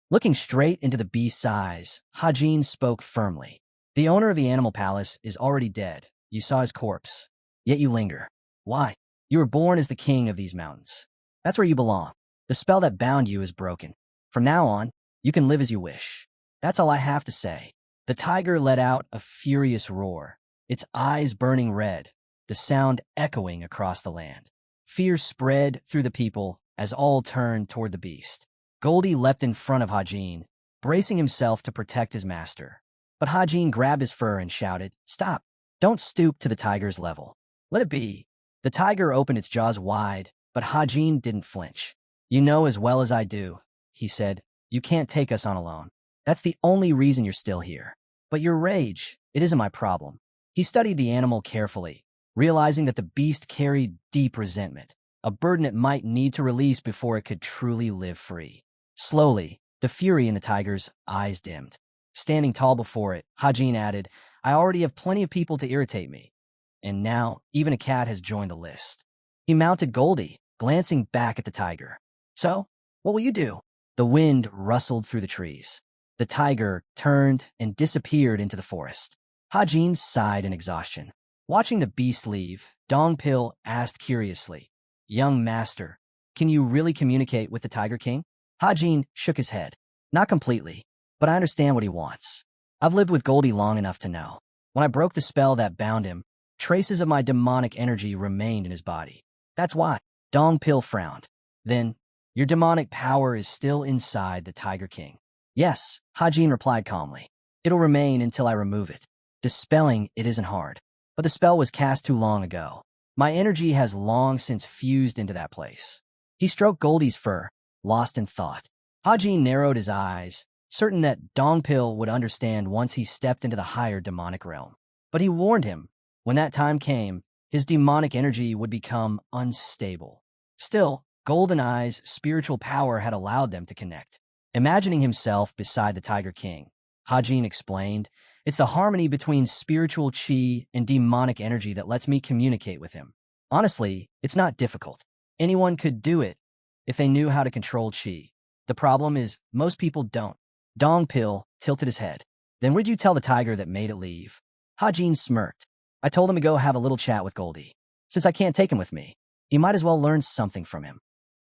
Looking straight into the beast's eyes, Hajin spoke firmly. The owner of the animal palace is already dead. You saw his corpse. Yet you linger. Why? You were born as the king of these mountains. That's where you belong. The spell that bound you is broken. From now on, you can live as you wish. That's all I have to say. The tiger let out a furious roar, its eyes burning red, the sound echoing across the land. Fear spread through the people as all turned toward the beast. Goldie leapt in front of Hajin, bracing himself to protect his master. But Hajin grabbed his fur and shouted, "Stop! Don't stoop to the tiger's level. Let it be." The tiger opened its jaws wide, but Hajin didn't flinch. "You know as well as I do," he said. "You can't take us on alone. That's the only reason you're still here. But your rage, it isn't my problem." He studied the animal carefully, realizing that the beast carried deep resentment, a burden it might need to release before it could truly live free. Slowly, the fury in the tiger's eyes dimmed. Standing tall before it, Hajin added, "I already have plenty of people to irritate me. And now, even a cat has joined the list." He mounted Goldie, glancing back at the tiger. "So, what will you do?" The wind rustled through the trees. The tiger turned and disappeared into the forest. Hajin sighed in exhaustion. Watching the beast leave, Dongpil asked curiously, "Young master, can you really communicate with the Tiger King?" Hajin shook his head. "Not completely, but I understand what he wants. I've lived with Goldie long enough to know. When I broke the spell that bound him, traces of my demonic energy remained in his body. That's why." Dongpil frowned. "Then, your demonic power is still inside the Tiger King." "Yes," Hajin replied calmly. "It'll remain until I remove it. Dispelling it isn't hard. But the spell was cast too long ago. My energy has long since fused into that place." He stroked Goldie's fur, lost in thought. Hajin narrowed his eyes, certain that Dongpil would understand once he stepped into the higher demonic realm. But he warned him, when that time came, his demonic energy would become unstable. Still, Golden Eye's spiritual power had allowed them to connect. Imagining himself beside the Tiger King, Hajin explained, "It's the harmony between spiritual chi and demonic energy that lets me communicate with him. Honestly, it's not difficult. Anyone could do it if they knew how to control chi. The problem is, most people don't." Dongpil tilted his head. "Then what'd you tell the tiger that made it leave?" Hajin smirked. "I told him to go have a little chat with Goldie. Since I can't take him with me, he might as well learn something from him."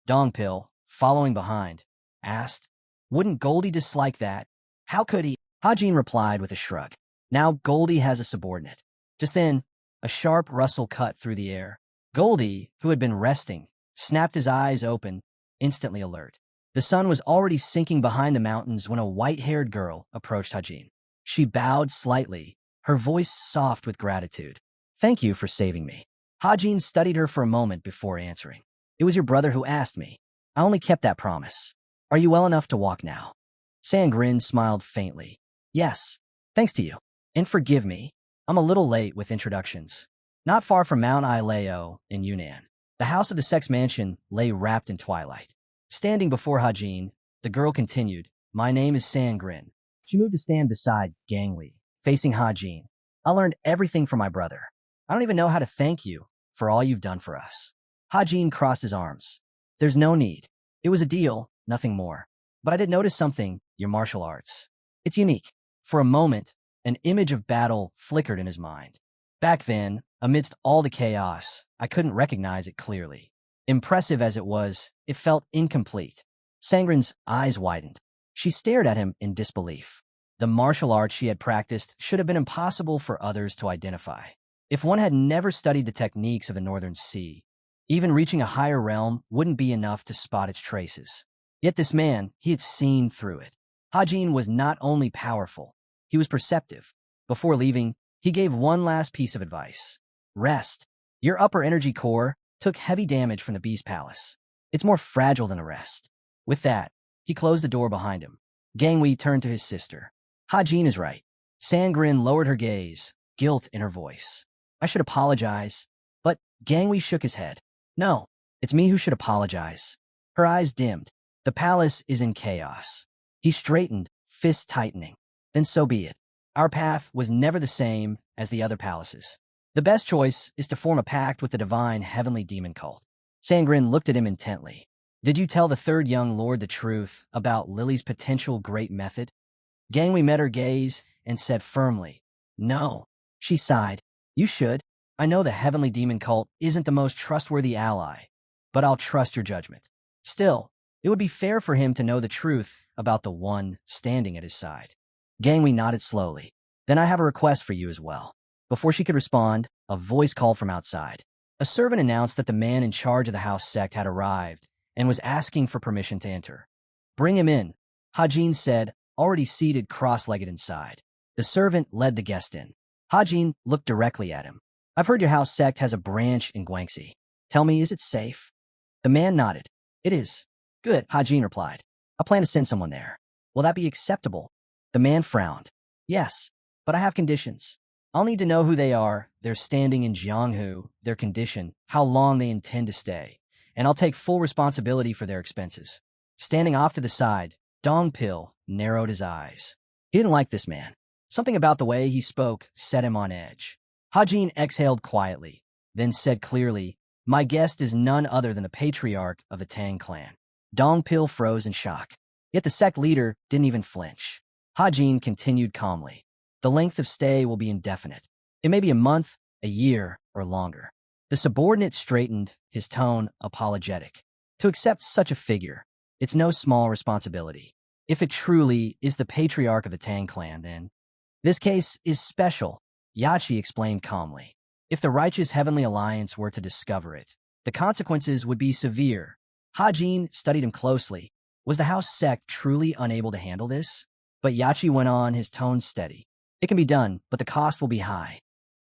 Dongpil, following behind, asked, "Wouldn't Goldie dislike that? How could he?" Hajin replied with a shrug. "Now Goldie has a subordinate." Just then, a sharp rustle cut through the air. Goldie, who had been resting, snapped his eyes open, instantly alert. The sun was already sinking behind the mountains when a white-haired girl approached Hajin. She bowed slightly, her voice soft with gratitude. "Thank you for saving me." Hajin studied her for a moment before answering. "It was your brother who asked me. I only kept that promise. Are you well enough to walk now?" Sang Grin smiled faintly. "Yes, thanks to you. And forgive me, I'm a little late with introductions." Not far from Mount Ilao in Yunnan, the house of the Sex Mansion lay wrapped in twilight. Standing before Hajin, the girl continued, "My name is Sang Grin." She moved to stand beside Gangli, facing Hajin. "I learned everything from my brother. I don't even know how to thank you for all you've done for us." Hajin crossed his arms. "There's no need. It was a deal, nothing more. But I did notice something, your martial arts. It's unique." For a moment, an image of battle flickered in his mind. Back then, amidst all the chaos, I couldn't recognize it clearly. Impressive as it was, it felt incomplete. Sangren's eyes widened. She stared at him in disbelief. The martial arts she had practiced should have been impossible for others to identify. If one had never studied the techniques of the Northern Sea, even reaching a higher realm wouldn't be enough to spot its traces. Yet this man, he had seen through it. Hajin was not only powerful, he was perceptive. Before leaving, he gave one last piece of advice. "Rest. Your upper energy core took heavy damage from the Beast Palace. It's more fragile than a rest." With that, he closed the door behind him. Gangwei turned to his sister. "Hajin is right." Sangrin lowered her gaze, guilt in her voice. "I should apologize." But Gangwei shook his head. "No, it's me who should apologize." Her eyes dimmed. "The palace is in chaos." He straightened, fist tightening. "Then so be it. Our path was never the same as the other palaces. The best choice is to form a pact with the divine heavenly demon cult. Sangrin looked at him intently. Did you tell the third young lord the truth about Lily's potential great method? Gangwei met her gaze and said firmly, no. She sighed. You should. I know the heavenly demon cult isn't the most trustworthy ally, but I'll trust your judgment. Still, it would be fair for him to know the truth about the one standing at his side. Gangwei nodded slowly. Then I have a request for you as well. Before she could respond, a voice called from outside. A servant announced that the man in charge of the house sect had arrived and was asking for permission to enter. Bring him in, Hajin said, already seated cross-legged inside. The servant led the guest in. Hajin looked directly at him. I've heard your house sect has a branch in Guangxi. Tell me, is it safe? The man nodded. It is. Good, Hajin replied. I plan to send someone there. Will that be acceptable? The man frowned. Yes, but I have conditions. I'll need to know who they are, their standing in Jianghu, their condition, how long they intend to stay, and I'll take full responsibility for their expenses. Standing off to the side, Dong Pil narrowed his eyes. He didn't like this man. Something about the way he spoke set him on edge. Hajin exhaled quietly, then said clearly, my guest is none other than the patriarch of the Tang clan. Dong Pil froze in shock. Yet the sect leader didn't even flinch. Hajin continued calmly. The length of stay will be indefinite. It may be a month, a year, or longer. The subordinate straightened, his tone apologetic. To accept such a figure, it's no small responsibility. If it truly is the patriarch of the Tang clan, then this case is special, Yachi explained calmly. If the righteous heavenly alliance were to discover it, the consequences would be severe. Hajin studied him closely. Was the house sect truly unable to handle this? But Yachi went on, his tone steady. It can be done, but the cost will be high.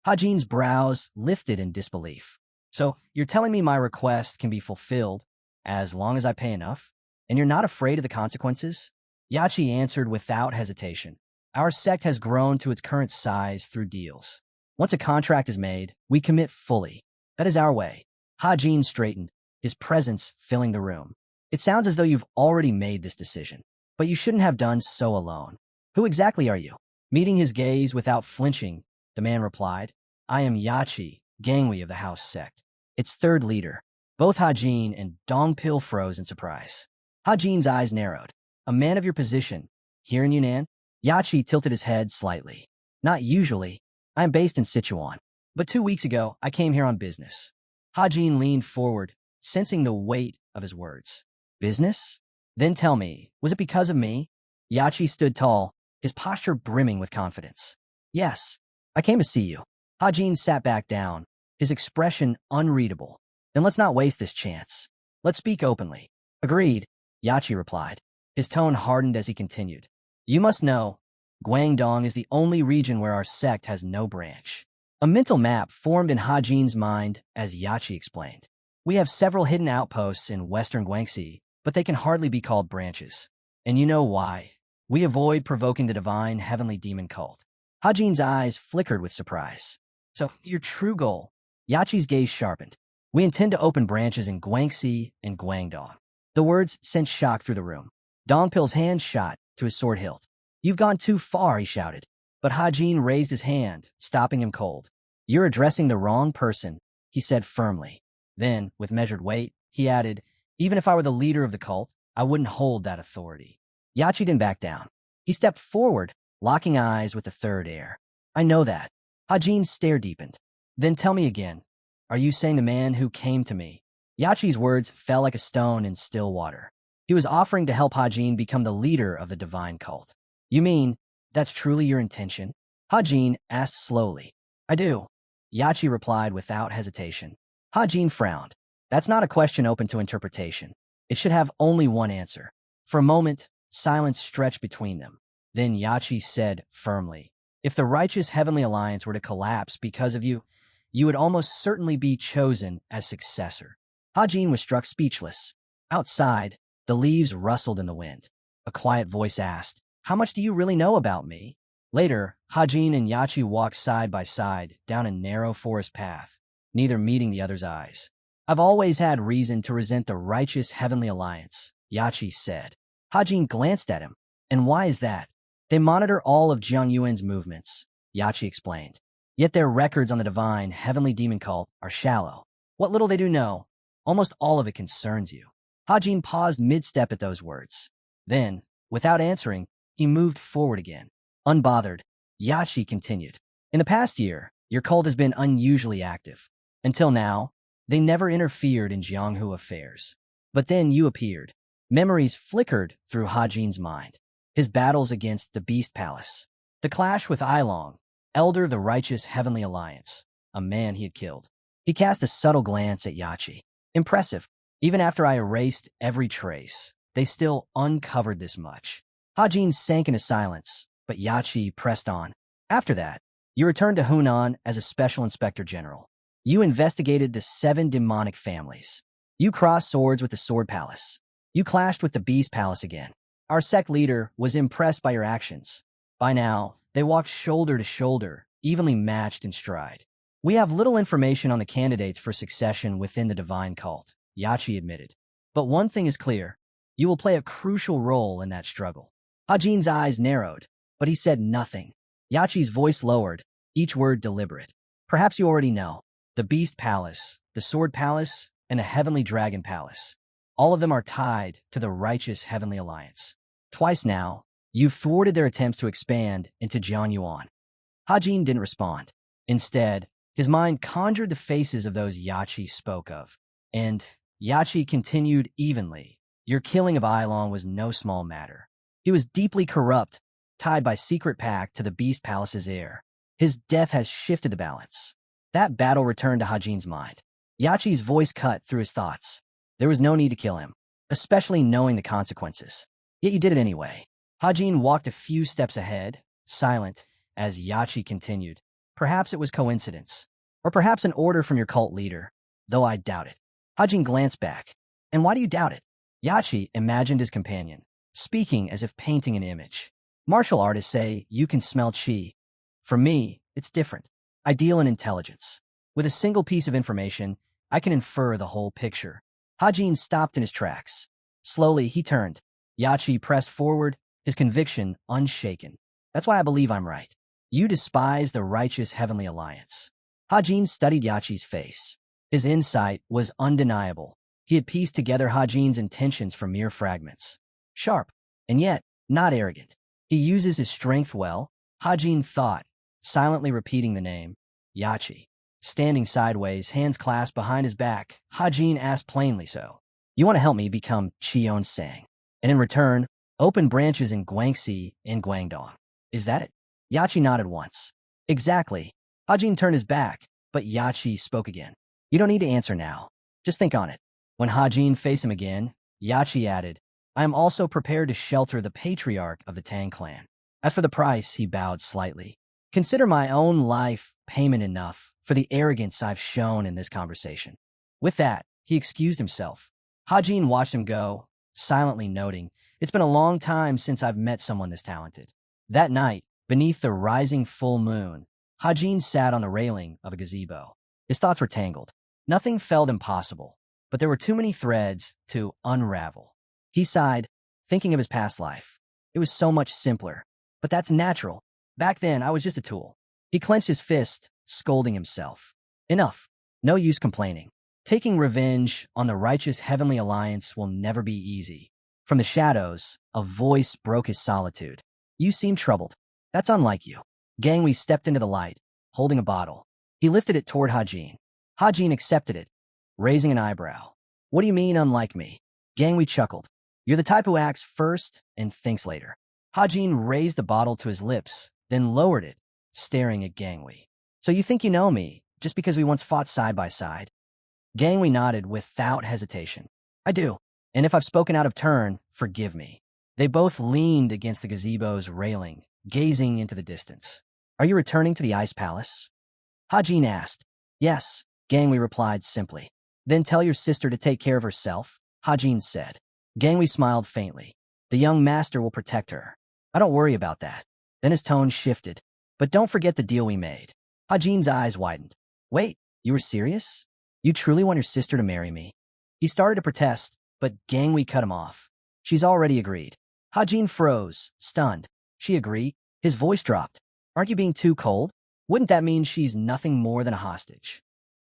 Hajin's brows lifted in disbelief. So, you're telling me my request can be fulfilled as long as I pay enough? And you're not afraid of the consequences? Yachi answered without hesitation. Our sect has grown to its current size through deals. Once a contract is made, we commit fully. That is our way. Hajin straightened, his presence filling the room. It sounds as though you've already made this decision, but you shouldn't have done so alone. Who exactly are you? Meeting his gaze without flinching, the man replied, I am Yachi, Gangwei of the house sect, its third leader. Both Hajin and Dong Pil froze in surprise. Hajin's eyes narrowed. A man of your position, here in Yunnan? Yachi tilted his head slightly. Not usually. I am based in Sichuan. But 2 weeks ago, I came here on business. Hajin leaned forward, sensing the weight of his words. Business? Then tell me, was it because of me? Yachi stood tall, his posture brimming with confidence. Yes, I came to see you. Hajin sat back down, his expression unreadable. Then let's not waste this chance. Let's speak openly. Agreed, Yachi replied. His tone hardened as he continued. You must know, Guangdong is the only region where our sect has no branch. A mental map formed in Hajin's mind as Yachi explained. We have several hidden outposts in western Guangxi, but they can hardly be called branches. And you know why. We avoid provoking the divine heavenly demon cult. Hajin's eyes flickered with surprise. So, your true goal? Yachi's gaze sharpened. We intend to open branches in Guangxi and Guangdong. The words sent shock through the room. Dongpil's hand shot to his sword hilt. You've gone too far, he shouted. But Hajin raised his hand, stopping him cold. You're addressing the wrong person, he said firmly. Then, with measured weight, he added, even if I were the leader of the cult, I wouldn't hold that authority. Yachi didn't back down. He stepped forward, locking eyes with the third heir. I know that. Hajin's stare deepened. Then tell me again. Are you saying the man who came to me? Yachi's words fell like a stone in still water. He was offering to help Hajin become the leader of the divine cult. You mean, that's truly your intention? Hajin asked slowly. I do. Yachi replied without hesitation. Hajin frowned. That's not a question open to interpretation. It should have only one answer. For a moment, silence stretched between them. Then Yachi said firmly, if the righteous heavenly alliance were to collapse because of you, you would almost certainly be chosen as successor. Hajin was struck speechless. Outside, the leaves rustled in the wind. A quiet voice asked, how much do you really know about me? Later, Hajin and Yachi walked side by side down a narrow forest path, neither meeting the other's eyes. I've always had reason to resent the righteous heavenly alliance, Yachi said. Hajin glanced at him. And why is that? They monitor all of Jiang Yuan's movements, Yachi explained. Yet their records on the divine, heavenly demon cult are shallow. What little they do know, almost all of it concerns you. Hajin paused mid-step at those words. Then, without answering, he moved forward again. Unbothered, Yachi continued. In the past year, your cult has been unusually active. Until now, they never interfered in Jianghu affairs. But then you appeared. Memories flickered through Hajin's mind. His battles against the Beast Palace. The clash with Ailong, Elder of the Righteous Heavenly Alliance, a man he had killed. He cast a subtle glance at Yachi. Impressive. Even after I erased every trace, they still uncovered this much. Hajin sank into silence, but Yachi pressed on. After that, you returned to Hunan as a special inspector general. You investigated the 7 demonic families. You crossed swords with the Sword Palace. You clashed with the Beast Palace again. Our sect leader was impressed by your actions. By now, they walked shoulder to shoulder, evenly matched in stride. We have little information on the candidates for succession within the divine cult, Yachi admitted. But one thing is clear. You will play a crucial role in that struggle. Hajin's eyes narrowed, but he said nothing. Yachi's voice lowered, each word deliberate. Perhaps you already know. The Beast Palace, the Sword Palace, and the Heavenly Dragon Palace. All of them are tied to the Righteous Heavenly Alliance. Twice now, you've thwarted their attempts to expand into Jianyuan. Hajin didn't respond. Instead, his mind conjured the faces of those Yachi spoke of. And Yachi continued evenly. Your killing of Ailong was no small matter. He was deeply corrupt, tied by secret pact to the Beast Palace's heir. His death has shifted the balance. That battle returned to Hajin's mind. Yachi's voice cut through his thoughts. There was no need to kill him, especially knowing the consequences. Yet you did it anyway. Hajin walked a few steps ahead, silent, as Yachi continued. Perhaps it was coincidence, or perhaps an order from your cult leader, though I doubt it. Hajin glanced back. And why do you doubt it? Yachi imagined his companion, speaking as if painting an image. Martial artists say you can smell chi. For me, it's different. I deal in intelligence. With a single piece of information, I can infer the whole picture. Hajin stopped in his tracks. Slowly, he turned. Yachi pressed forward, his conviction unshaken. That's why I believe I'm right. You despise the Righteous Heavenly Alliance. Hajin studied Yachi's face. His insight was undeniable. He had pieced together Hajin's intentions from mere fragments. Sharp, and yet not arrogant. He uses his strength well, Hajin thought, silently repeating the name, Yachi. Standing sideways, hands clasped behind his back, Hajin asked plainly so. You want to help me become Cheon Sang, and in return, open branches in Guangxi and Guangdong. Is that it? Yachi nodded once. Exactly. Hajin turned his back, but Yachi spoke again. You don't need to answer now. Just think on it. When Hajin faced him again, Yachi added, I am also prepared to shelter the patriarch of the Tang clan. As for the price, he bowed slightly. Consider my own life payment enough for the arrogance I've shown in this conversation. With that, he excused himself. Hajin watched him go, silently noting, it's been a long time since I've met someone this talented. That night, beneath the rising full moon, Hajin sat on the railing of a gazebo. His thoughts were tangled. Nothing felt impossible, but there were too many threads to unravel. He sighed, thinking of his past life. It was so much simpler. But that's natural. Back then, I was just a tool. He clenched his fist, scolding himself. Enough. No use complaining. Taking revenge on the Righteous Heavenly Alliance will never be easy. From the shadows, a voice broke his solitude. You seem troubled. That's unlike you. Gangwei stepped into the light, holding a bottle. He lifted it toward Hajin. Hajin accepted it, raising an eyebrow. What do you mean, unlike me? Gangwei chuckled. You're the type who acts first and thinks later. Hajin raised the bottle to his lips, then lowered it, staring at Gangwei. So you think you know me, just because we once fought side by side? Gangwei nodded without hesitation. I do, and if I've spoken out of turn, forgive me. They both leaned against the gazebo's railing, gazing into the distance. Are you returning to the Ice Palace? Hajin asked. Yes, Gangwei replied simply. Then tell your sister to take care of herself, Hajin said. Gangwei smiled faintly. The young master will protect her. I don't worry about that. Then his tone shifted. But don't forget the deal we made. Hajin's eyes widened. Wait, you were serious? You truly want your sister to marry me? He started to protest, but Gangwei cut him off. She's already agreed. Hajin froze, stunned. She agreed. His voice dropped. Aren't you being too cold? Wouldn't that mean she's nothing more than a hostage?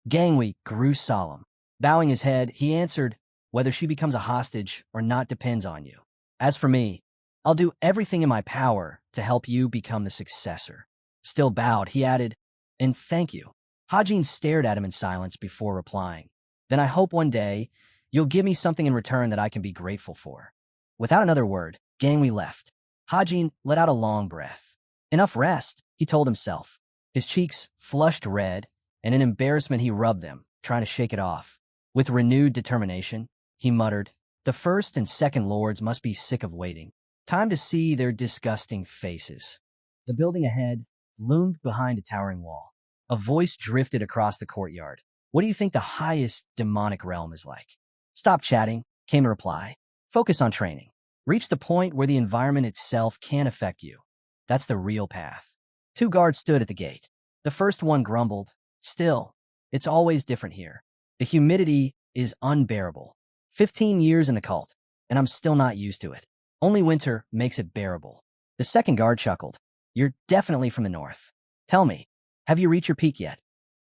Gangwei grew solemn. Bowing his head, he answered, whether she becomes a hostage or not depends on you. As for me, I'll do everything in my power to help you become the successor. Still bowed, he added, and thank you. Hajin stared at him in silence before replying. Then I hope one day you'll give me something in return that I can be grateful for. Without another word, Gangwei left. Hajin let out a long breath. Enough rest, he told himself. His cheeks flushed red, and in embarrassment he rubbed them, trying to shake it off. With renewed determination, he muttered, the first and second lords must be sick of waiting. Time to see their disgusting faces. The building ahead loomed behind a towering wall. A voice drifted across the courtyard. What do you think the highest demonic realm is like? Stop chatting, came the reply. Focus on training. Reach the point where the environment itself can't affect you. That's the real path. Two guards stood at the gate. The first one grumbled, still, it's always different here. The humidity is unbearable. 15 years in the cult, and I'm still not used to it. Only winter makes it bearable. The second guard chuckled. You're definitely from the north. Tell me, have you reached your peak yet?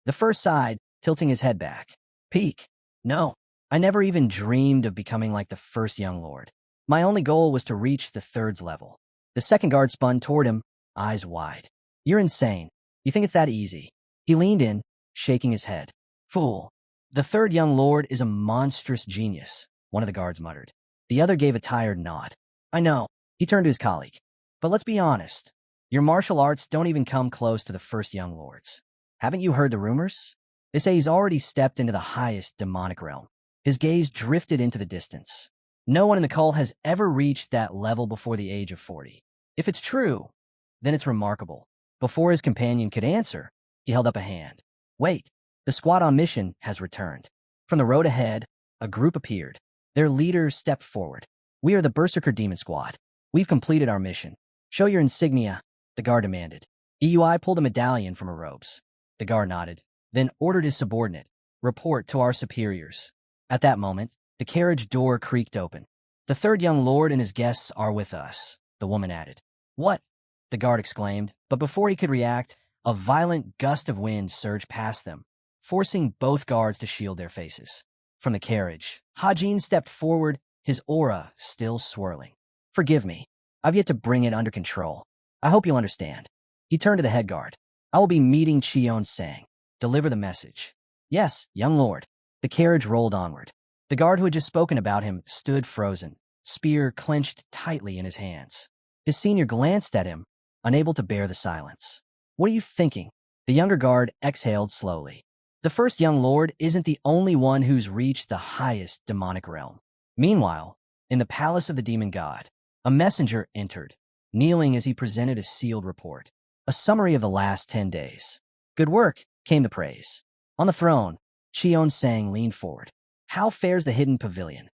The first sighed, tilting his head back. Peak? No. I never even dreamed of becoming like the first young lord. My only goal was to reach the third's level. The second guard spun toward him, eyes wide. You're insane. You think it's that easy? He leaned in, shaking his head. Fool. The third young lord is a monstrous genius, one of the guards muttered. The other gave a tired nod. I know. He turned to his colleague. But let's be honest. Your martial arts don't even come close to the first young lords. Haven't you heard the rumors? They say he's already stepped into the highest demonic realm. His gaze drifted into the distance. No one in the cult has ever reached that level before the age of 40. If it's true, then it's remarkable. Before his companion could answer, he held up a hand. Wait, the squad on mission has returned. From the road ahead, a group appeared. Their leader stepped forward. We are the Berserker Demon Squad. We've completed our mission. Show your insignia, the guard demanded. EUI pulled a medallion from her robes. The guard nodded, then ordered his subordinate, report to our superiors. At that moment, the carriage door creaked open. The third young lord and his guests are with us, the woman added. What? The guard exclaimed, but before he could react, a violent gust of wind surged past them, forcing both guards to shield their faces. From the carriage, Hajin stepped forward, his aura still swirling. Forgive me. I've yet to bring it under control. I hope you'll understand. He turned to the head guard. I will be meeting Cheon Sang. Deliver the message. Yes, young lord. The carriage rolled onward. The guard who had just spoken about him stood frozen, spear clenched tightly in his hands. His senior glanced at him, unable to bear the silence. What are you thinking? The younger guard exhaled slowly. The first young lord isn't the only one who's reached the highest demonic realm. Meanwhile, in the palace of the demon god, a messenger entered, kneeling as he presented a sealed report. A summary of the last 10 days. Good work, came the praise. On the throne, Cheon Sang leaned forward. How fares the hidden pavilion?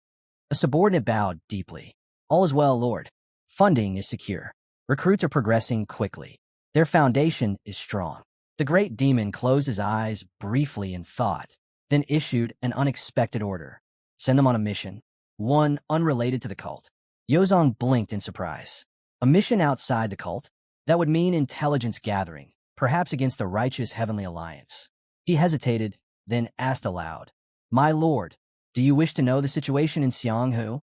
A subordinate bowed deeply. All is well, lord. Funding is secure. Recruits are progressing quickly. Their foundation is strong. The great demon closed his eyes briefly in thought, then issued an unexpected order. Send them on a mission, one unrelated to the cult. Yozong blinked in surprise. A mission outside the cult? That would mean intelligence gathering, perhaps against the righteous Heavenly Alliance. He hesitated, then asked aloud, My lord, do you wish to know the situation in Xianghu?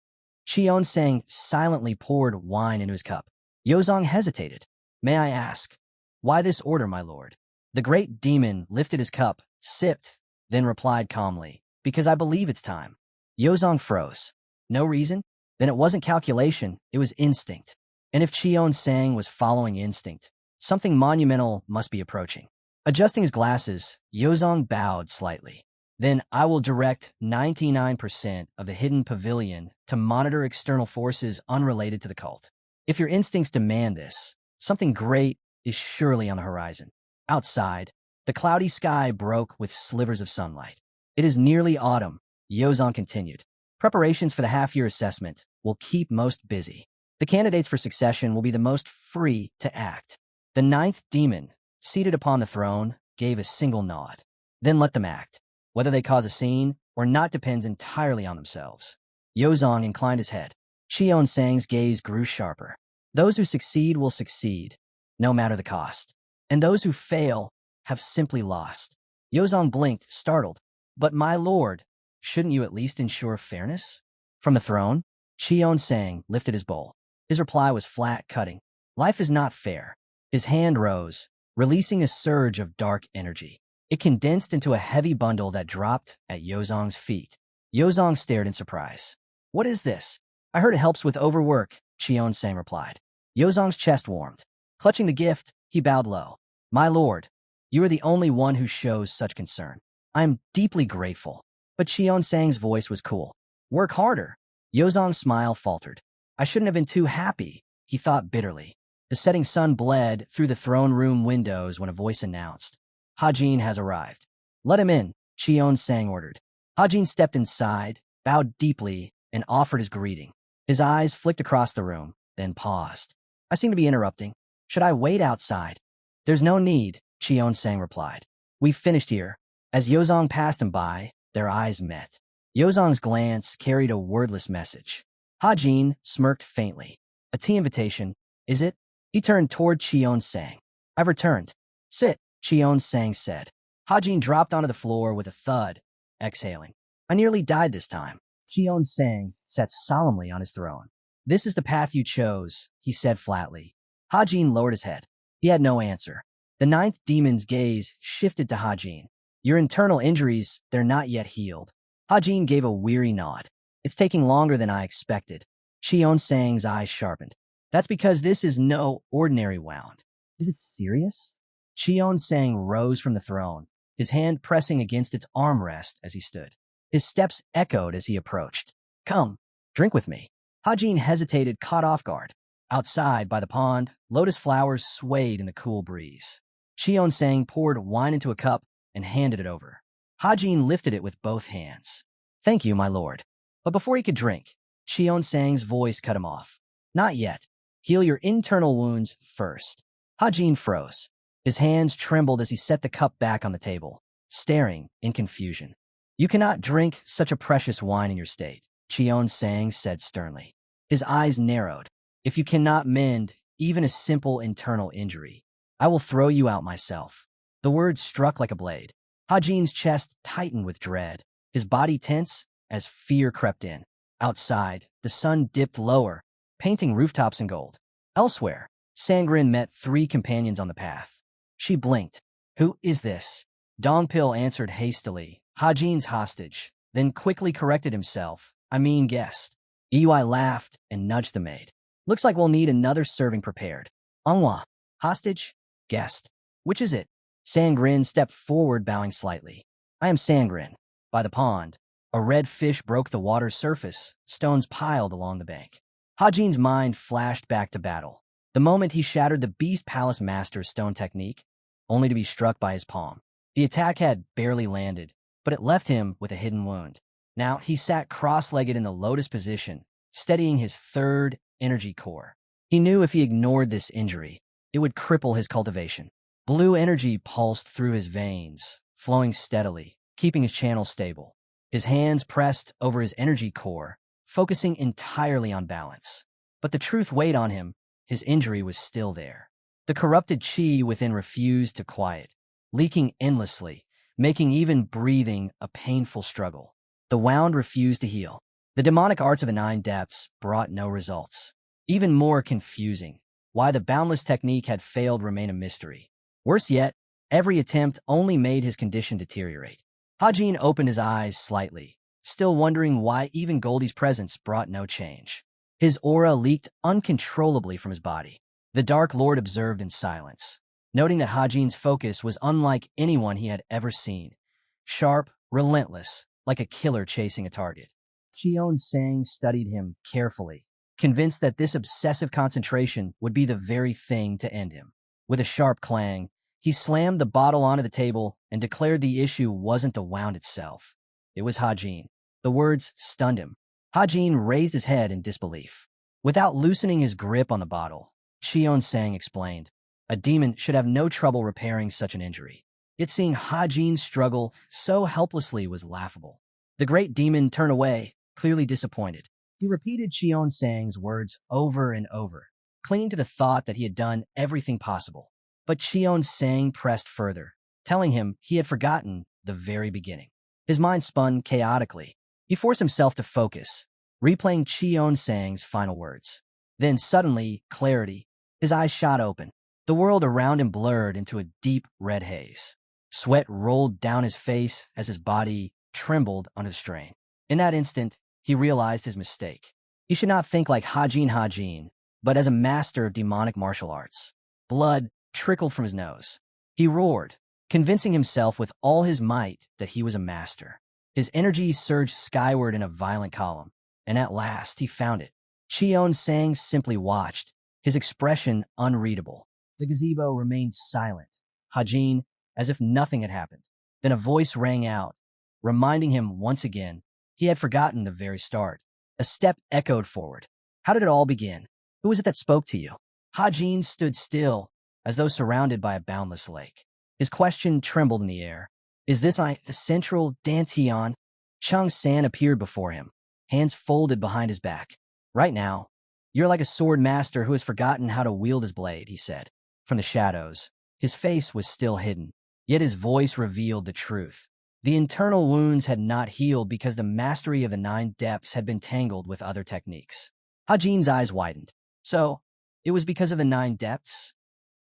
Cheon Sang silently poured wine into his cup. Yozong hesitated. May I ask, why this order, my lord? The great demon lifted his cup, sipped, then replied calmly, Because I believe it's time. Yozong froze. No reason? Then it wasn't calculation, it was instinct. And if Cheon Sang was following instinct, something monumental must be approaching. Adjusting his glasses, Yozong bowed slightly. Then I will direct 99% of the hidden pavilion to monitor external forces unrelated to the cult. If your instincts demand this, something great is surely on the horizon. Outside, the cloudy sky broke with slivers of sunlight. It is nearly autumn, Yozong continued. Preparations for the half-year assessment will keep most busy. The candidates for succession will be the most free to act. The ninth demon, seated upon the throne, gave a single nod. Then let them act. Whether they cause a scene or not depends entirely on themselves. Yozong inclined his head. Cheon Sang's gaze grew sharper. Those who succeed will succeed, no matter the cost. And those who fail have simply lost. Yozong blinked, startled. But my lord, shouldn't you at least ensure fairness? From the throne, Cheon-sang lifted his bowl. His reply was flat, cutting. Life is not fair. His hand rose, releasing a surge of dark energy. It condensed into a heavy bundle that dropped at Yozong's feet. Yozong stared in surprise. What is this? I heard it helps with overwork, Cheon-sang replied. Yozong's chest warmed. Clutching the gift, he bowed low. My lord, you are the only one who shows such concern. I am deeply grateful. But Cheon-sang's voice was cool. Work harder. Yozong's smile faltered. I shouldn't have been too happy, he thought bitterly. The setting sun bled through the throne room windows when a voice announced, Hajin has arrived. Let him in, Cheon-sang ordered. Hajin stepped inside, bowed deeply, and offered his greeting. His eyes flicked across the room, then paused. I seem to be interrupting. Should I wait outside? There's no need, Cheon-sang replied. We've finished here. As Yozong passed him by, their eyes met. Yozong's glance carried a wordless message. Hajin smirked faintly. A tea invitation, is it? He turned toward Cheon-sang. I've returned. Sit, Cheon-sang said. Hajin dropped onto the floor with a thud, exhaling. I nearly died this time. Cheon-sang sat solemnly on his throne. This is the path you chose, he said flatly. Hajin lowered his head. He had no answer. The ninth demon's gaze shifted to Hajin. Your internal injuries, they're not yet healed. Hajin gave a weary nod. It's taking longer than I expected. Cheon-sang's eyes sharpened. That's because this is no ordinary wound. Is it serious? Cheon-sang rose from the throne, his hand pressing against its armrest as he stood. His steps echoed as he approached. Come, drink with me. Hajin hesitated, caught off guard. Outside, by the pond, lotus flowers swayed in the cool breeze. Cheon-sang poured wine into a cup and handed it over. Hajin lifted it with both hands. Thank you, my lord. But before he could drink, Cheon-sang's voice cut him off. Not yet. Heal your internal wounds first. Hajin froze. His hands trembled as he set the cup back on the table, staring in confusion. You cannot drink such a precious wine in your state, Cheon-sang said sternly. His eyes narrowed. If you cannot mend even a simple internal injury, I will throw you out myself. The words struck like a blade. Hajin's chest tightened with dread, his body tense as fear crept in. Outside, the sun dipped lower, painting rooftops in gold. Elsewhere, Sangrin met three companions on the path. She blinked. Who is this? Dongpil answered hastily, Hajin's hostage, then quickly corrected himself. I mean guest. Ey laughed and nudged the maid. Looks like we'll need another serving prepared. Manhwa, hostage, guest. Which is it? Sangrin stepped forward, bowing slightly. I am Sangrin. By the pond, a red fish broke the water's surface, stones piled along the bank. Hajin's mind flashed back to battle. The moment he shattered the Beast Palace Master's stone technique, only to be struck by his palm. The attack had barely landed, but it left him with a hidden wound. Now he sat cross-legged in the lotus position, steadying his third energy core. He knew if he ignored this injury, it would cripple his cultivation. Blue energy pulsed through his veins, flowing steadily, keeping his channel stable. His hands pressed over his energy core, focusing entirely on balance. But the truth weighed on him. His injury was still there. The corrupted chi within refused to quiet, leaking endlessly, making even breathing a painful struggle. The wound refused to heal. The demonic arts of the nine depths brought no results. Even more confusing, why the boundless technique had failed remained a mystery. Worse yet, every attempt only made his condition deteriorate. Hajin opened his eyes slightly, still wondering why even Goldie's presence brought no change. His aura leaked uncontrollably from his body. The Dark Lord observed in silence, noting that Hajin's focus was unlike anyone he had ever seen. Sharp, relentless, like a killer chasing a target. Cheon-sang studied him carefully, convinced that this obsessive concentration would be the very thing to end him. With a sharp clang, he slammed the bottle onto the table and declared the issue wasn't the wound itself. It was Hajin. The words stunned him. Hajin raised his head in disbelief. Without loosening his grip on the bottle, Cheon-sang explained, a demon should have no trouble repairing such an injury. Yet seeing Hajin struggle so helplessly was laughable. The great demon turned away, clearly disappointed. He repeated Cheon-sang's words over and over. clinging to the thought that he had done everything possible. But Cheon Sang pressed further, telling him he had forgotten the very beginning. His mind spun chaotically. He forced himself to focus, replaying Cheon Sang's final words. Then suddenly, clarity. His eyes shot open. The world around him blurred into a deep red haze. Sweat rolled down his face as his body trembled under the strain. In that instant, he realized his mistake. He should not think like Hajin, but as a master of demonic martial arts. Blood trickled from his nose. He roared, convincing himself with all his might that he was a master. His energy surged skyward in a violent column, and at last he found it. Cheon Sang simply watched, his expression unreadable. The gazebo remained silent. Hajin, as if nothing had happened. Then a voice rang out, reminding him once again he had forgotten the very start. A step echoed forward. How did it all begin? Who was it that spoke to you? Hajin stood still, as though surrounded by a boundless lake. His question trembled in the air. Is this my central Dantian? Chang San appeared before him, hands folded behind his back. Right now, you're like a sword master who has forgotten how to wield his blade, he said. From the shadows, his face was still hidden, yet his voice revealed the truth. The internal wounds had not healed because the mastery of the 9 depths had been tangled with other techniques. Hajin's eyes widened. So, it was because of the 9 depths?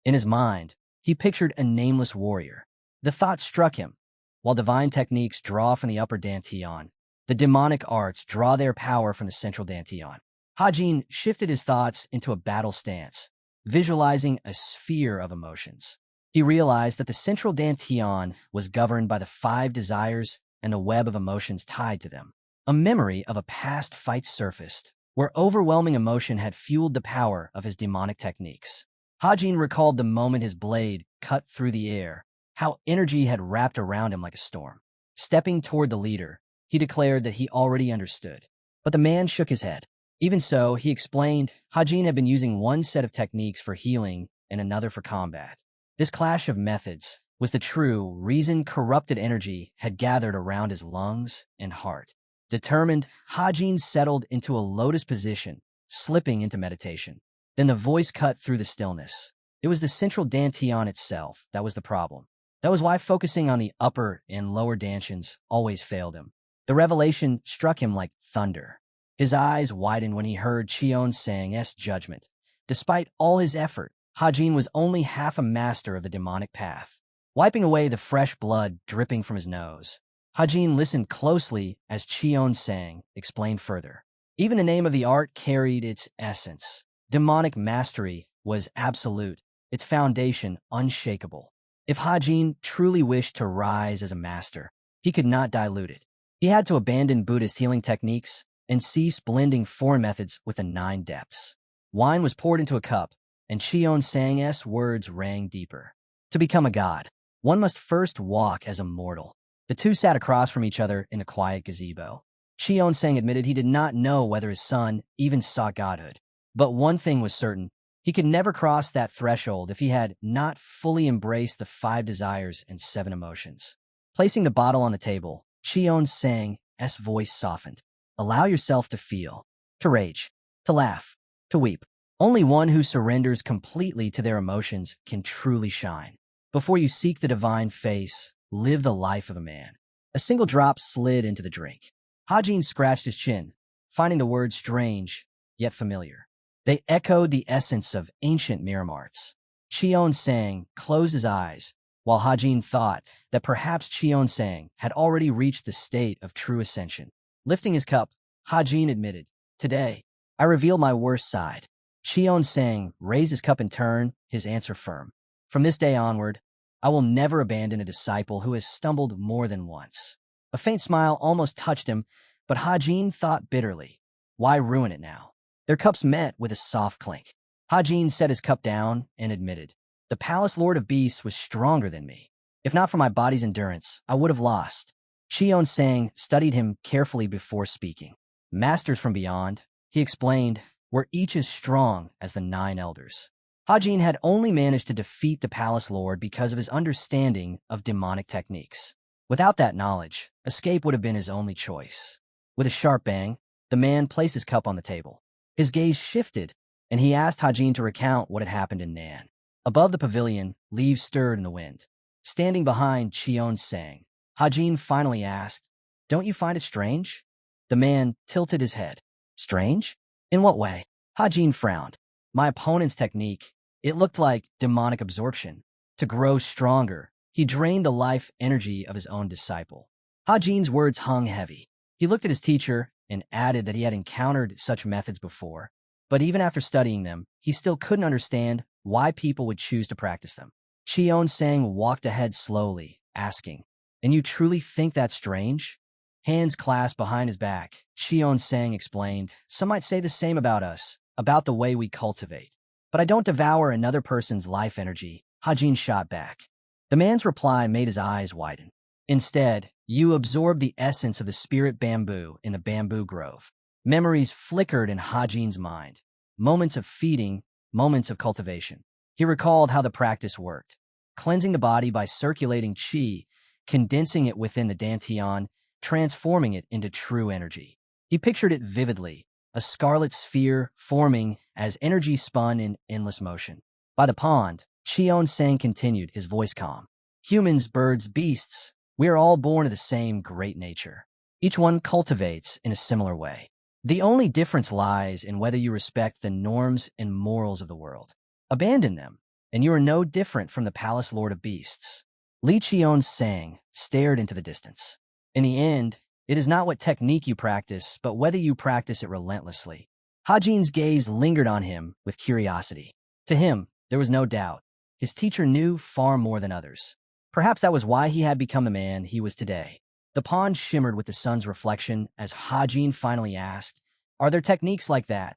In his mind, he pictured a nameless warrior. The thought struck him. While divine techniques draw from the upper Dantian, the demonic arts draw their power from the central Dantian. Hajin shifted his thoughts into a battle stance, visualizing a sphere of emotions. He realized that the central Dantian was governed by the 5 desires and the web of emotions tied to them. A memory of a past fight surfaced, where overwhelming emotion had fueled the power of his demonic techniques. Hajin recalled the moment his blade cut through the air, how energy had wrapped around him like a storm. Stepping toward the leader, he declared that he already understood. But the man shook his head. Even so, he explained, Hajin had been using one set of techniques for healing and another for combat. This clash of methods was the true reason corrupted energy had gathered around his lungs and heart. Determined, Hajin settled into a lotus position, slipping into meditation. Then the voice cut through the stillness. It was the central Dantian itself that was the problem. That was why focusing on the upper and lower Dantians always failed him. The revelation struck him like thunder. His eyes widened when he heard Cheon Sang's judgment. Despite all his effort, Hajin was only half a master of the demonic path. Wiping away the fresh blood dripping from his nose, Hajin listened closely as Cheon Sang explained further. Even the name of the art carried its essence. Demonic mastery was absolute, its foundation unshakable. If Hajin truly wished to rise as a master, he could not dilute it. He had to abandon Buddhist healing techniques and cease blending foreign methods with the 9 depths. Wine was poured into a cup, and Cheon Sang's words rang deeper. To become a god, one must first walk as a mortal. The two sat across from each other in a quiet gazebo. Cheon Sang admitted he did not know whether his son even sought godhood. But one thing was certain. He could never cross that threshold if he had not fully embraced the 5 desires and 7 emotions. Placing the bottle on the table, Cheon Sang's voice softened. Allow yourself to feel, to rage, to laugh, to weep. Only one who surrenders completely to their emotions can truly shine. Before you seek the divine face, live the life of a man. A single drop slid into the drink. Hajin scratched his chin, finding the words strange, yet familiar. They echoed the essence of ancient Miramarts. Cheon Sang closed his eyes, while Hajin thought that perhaps Cheon Sang had already reached the state of true ascension. Lifting his cup, Hajin admitted, Today, I reveal my worst side. Cheon Sang raised his cup in turn, his answer firm. From this day onward, I will never abandon a disciple who has stumbled more than once. A faint smile almost touched him, but Hajin thought bitterly, why ruin it now? Their cups met with a soft clink. Hajin set his cup down and admitted, the palace lord of beasts was stronger than me. If not for my body's endurance, I would have lost. Cheon Sang studied him carefully before speaking. Masters from beyond, he explained, were each as strong as the 9 elders. Hajin had only managed to defeat the palace lord because of his understanding of demonic techniques. Without that knowledge, escape would have been his only choice. With a sharp bang, the man placed his cup on the table. His gaze shifted, and he asked Hajin to recount what had happened in Nan. Above the pavilion, leaves stirred in the wind. Standing behind Cheon sang, Hajin finally asked, "Don't you find it strange?" The man tilted his head. "Strange? In what way?" Hajin frowned. "My opponent's technique, it looked like demonic absorption. To grow stronger, he drained the life energy of his own disciple." Hajin's words hung heavy. He looked at his teacher and added that he had encountered such methods before, but even after studying them, he still couldn't understand why people would choose to practice them. Cheon Sang walked ahead slowly, asking, "And you truly think that's strange?" Hands clasped behind his back, Cheon Sang explained, "Some might say the same about us, about the way we cultivate. But I don't devour another person's life energy," Hajin shot back. The man's reply made his eyes widen. "Instead, you absorb the essence of the spirit bamboo in the bamboo grove." Memories flickered in Hajin's mind. Moments of feeding, moments of cultivation. He recalled how the practice worked. Cleansing the body by circulating qi, condensing it within the dantian, transforming it into true energy. He pictured it vividly, a scarlet sphere forming as energy spun in endless motion. By the pond, Cheon Sang continued, his voice calm. "Humans, birds, beasts, we are all born of the same great nature. Each one cultivates in a similar way. The only difference lies in whether you respect the norms and morals of the world. Abandon them, and you are no different from the palace lord of beasts." Li Cheon Sang stared into the distance. In the end, it is not what technique you practice, but whether you practice it relentlessly. Hajin's gaze lingered on him with curiosity. To him, there was no doubt. His teacher knew far more than others. Perhaps that was why he had become the man he was today. The pond shimmered with the sun's reflection as Hajin finally asked, "Are there techniques like that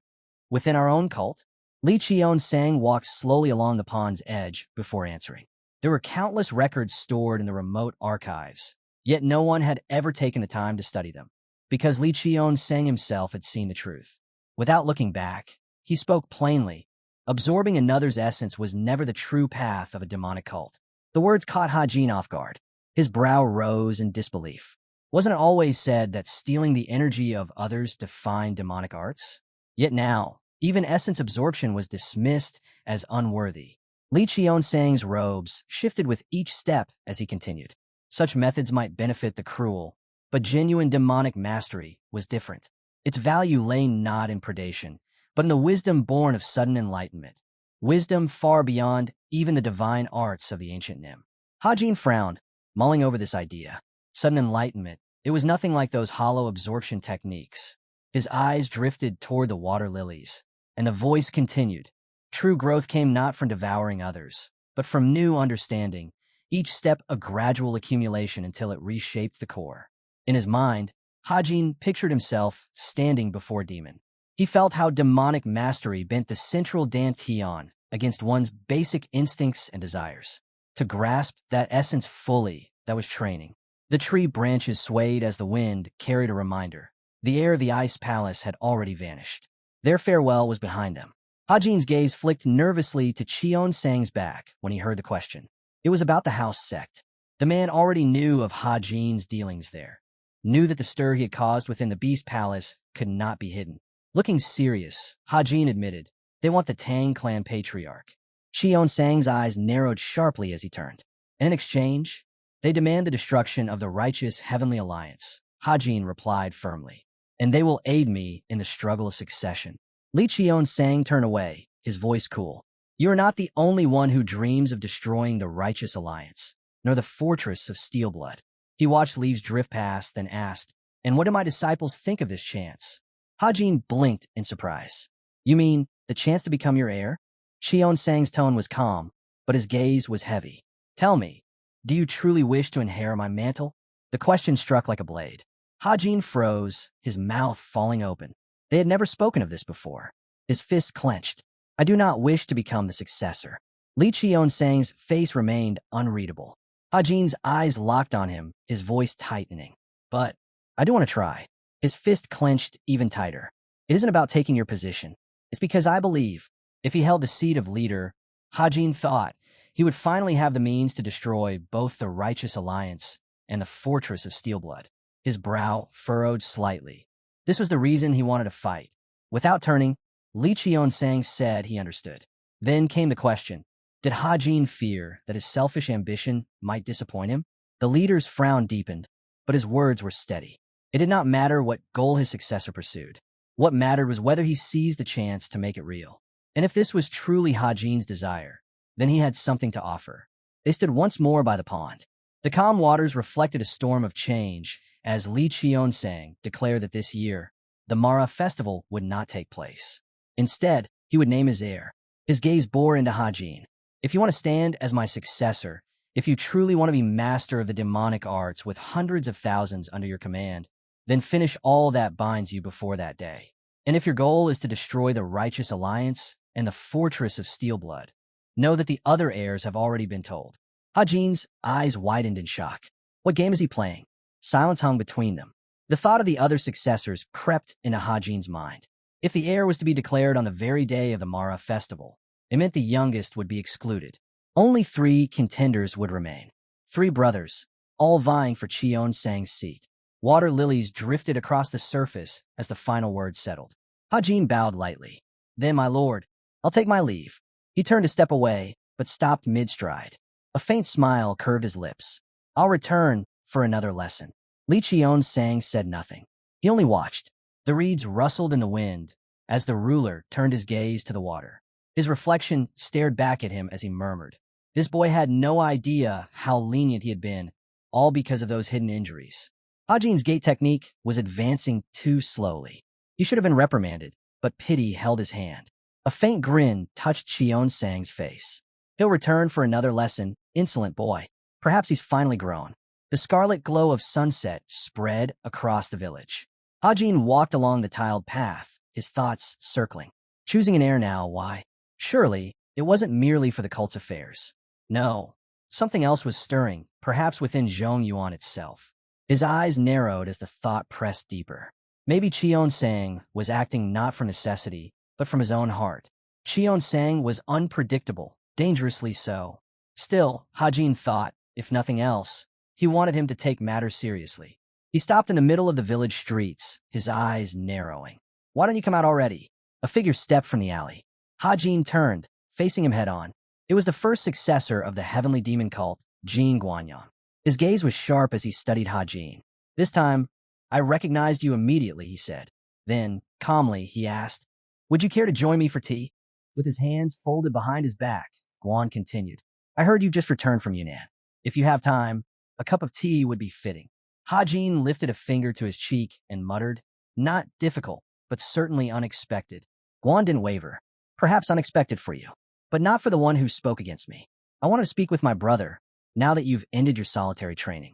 within our own cult?" Li Cheon Sang walked slowly along the pond's edge before answering. There were countless records stored in the remote archives, yet no one had ever taken the time to study them, because Li Cheon Sang himself had seen the truth. Without looking back, he spoke plainly. Absorbing another's essence was never the true path of a demonic cult. The words caught Hajin off guard. His brow rose in disbelief. Wasn't it always said that stealing the energy of others defined demonic arts? Yet now, even essence absorption was dismissed as unworthy. Li Cheon Sang's robes shifted with each step as he continued. Such methods might benefit the cruel, but genuine demonic mastery was different. Its value lay not in predation, but in the wisdom born of sudden enlightenment. Wisdom far beyond even the divine arts of the ancient Nim. Hajin frowned, mulling over this idea. Sudden enlightenment, it was nothing like those hollow absorption techniques. His eyes drifted toward the water lilies, and the voice continued. True growth came not from devouring others, but from new understanding, each step a gradual accumulation until it reshaped the core. In his mind, Hajin pictured himself standing before a demon. He felt how demonic mastery bent the central dantian against one's basic instincts and desires. To grasp that essence fully, that was training. The tree branches swayed as the wind carried a reminder. The air of the ice palace had already vanished. Their farewell was behind them. Hajin's gaze flicked nervously to Cheon Sang's back when he heard the question. It was about the house sect. The man already knew of Hajin's dealings there. Knew that the stir he had caused within the beast palace could not be hidden. Looking serious, Hajin admitted, "They want the Tang clan patriarch." Cheon Sang's eyes narrowed sharply as he turned. In exchange, they demand the destruction of the righteous heavenly alliance, Hajin replied firmly. "And they will aid me in the struggle of succession." Li Cheon Sang turned away, his voice cool. "You are not the only one who dreams of destroying the righteous alliance, nor the fortress of Steelblood." He watched leaves drift past, then asked, "And what do my disciples think of this chance?" Hajin blinked in surprise. "You mean the chance to become your heir?" Cheon Sang's tone was calm, but his gaze was heavy. "Tell me, do you truly wish to inherit my mantle?" The question struck like a blade. Hajin froze, his mouth falling open. They had never spoken of this before. His fists clenched. "I do not wish to become the successor." Li Cheon Sang's face remained unreadable. Hajin's eyes locked on him, his voice tightening. "But I do want to try." His fist clenched even tighter. "It isn't about taking your position. It's because I believe, if he held the seat of leader," Hajin thought, "he would finally have the means to destroy both the righteous alliance and the fortress of Steelblood." His brow furrowed slightly. This was the reason he wanted to fight. Without turning, Li Qionsang said he understood. Then came the question. Did Hajin fear that his selfish ambition might disappoint him? The leader's frown deepened, but his words were steady. It did not matter what goal his successor pursued. What mattered was whether he seized the chance to make it real. And if this was truly Hajin's desire, then he had something to offer. They stood once more by the pond. The calm waters reflected a storm of change as Li Qionsang declared that this year, the Mara festival would not take place. Instead, he would name his heir. His gaze bore into Hajin. If you want to stand as my successor, if you truly want to be master of the demonic arts with hundreds of thousands under your command, then finish all that binds you before that day. And if your goal is to destroy the righteous alliance and the fortress of Steelblood, know that the other heirs have already been told. Hajin's eyes widened in shock. What game is he playing? Silence hung between them. The thought of the other successors crept into Hajin's mind. If the heir was to be declared on the very day of the Mara festival, it meant the youngest would be excluded. Only 3 contenders would remain. 3 brothers, all vying for Qionsang's seat. Water lilies drifted across the surface as the final word settled. Hajin bowed lightly. Then, my lord, I'll take my leave. He turned to step away, but stopped mid-stride. A faint smile curved his lips. I'll return for another lesson. Li Qionsang said nothing. He only watched. The reeds rustled in the wind as the ruler turned his gaze to the water. His reflection stared back at him as he murmured. This boy had no idea how lenient he had been, all because of those hidden injuries. Hajin's gate technique was advancing too slowly. He should have been reprimanded, but pity held his hand. A faint grin touched Qionsang's face. He'll return for another lesson, insolent boy. Perhaps he's finally grown. The scarlet glow of sunset spread across the village. Hajin walked along the tiled path, his thoughts circling. Choosing an heir now, why? Surely, it wasn't merely for the cult's affairs. No, something else was stirring, perhaps within Zhong Yuan itself. His eyes narrowed as the thought pressed deeper. Maybe Qionsang was acting not from necessity, but from his own heart. Qionsang was unpredictable, dangerously so. Still, Hajin thought, if nothing else, he wanted him to take matters seriously. He stopped in the middle of the village streets, his eyes narrowing. Why don't you come out already? A figure stepped from the alley. Hajin turned, facing him head-on. It was the first successor of the heavenly demon cult, Jin Guanyan. His gaze was sharp as he studied Hajin. This time, I recognized you immediately, he said. Then, calmly, he asked, would you care to join me for tea? With his hands folded behind his back, Guan continued. I heard you just returned from Yunnan. If you have time, a cup of tea would be fitting. Hajin lifted a finger to his cheek and muttered, not difficult, but certainly unexpected. Guan didn't waver. Perhaps unexpected for you, but not for the one who spoke against me. I want to speak with my brother, now that you've ended your solitary training.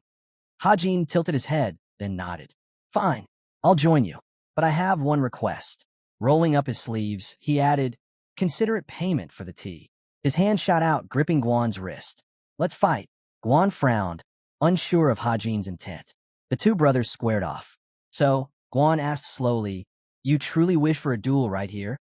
Hajin tilted his head, then nodded. Fine, I'll join you, but I have one request. Rolling up his sleeves, he added, consider it payment for the tea. His hand shot out, gripping Guan's wrist. Let's fight. Guan frowned, unsure of Hajin's intent. The 2 brothers squared off. So, Guan asked slowly, you truly wish for a duel right here?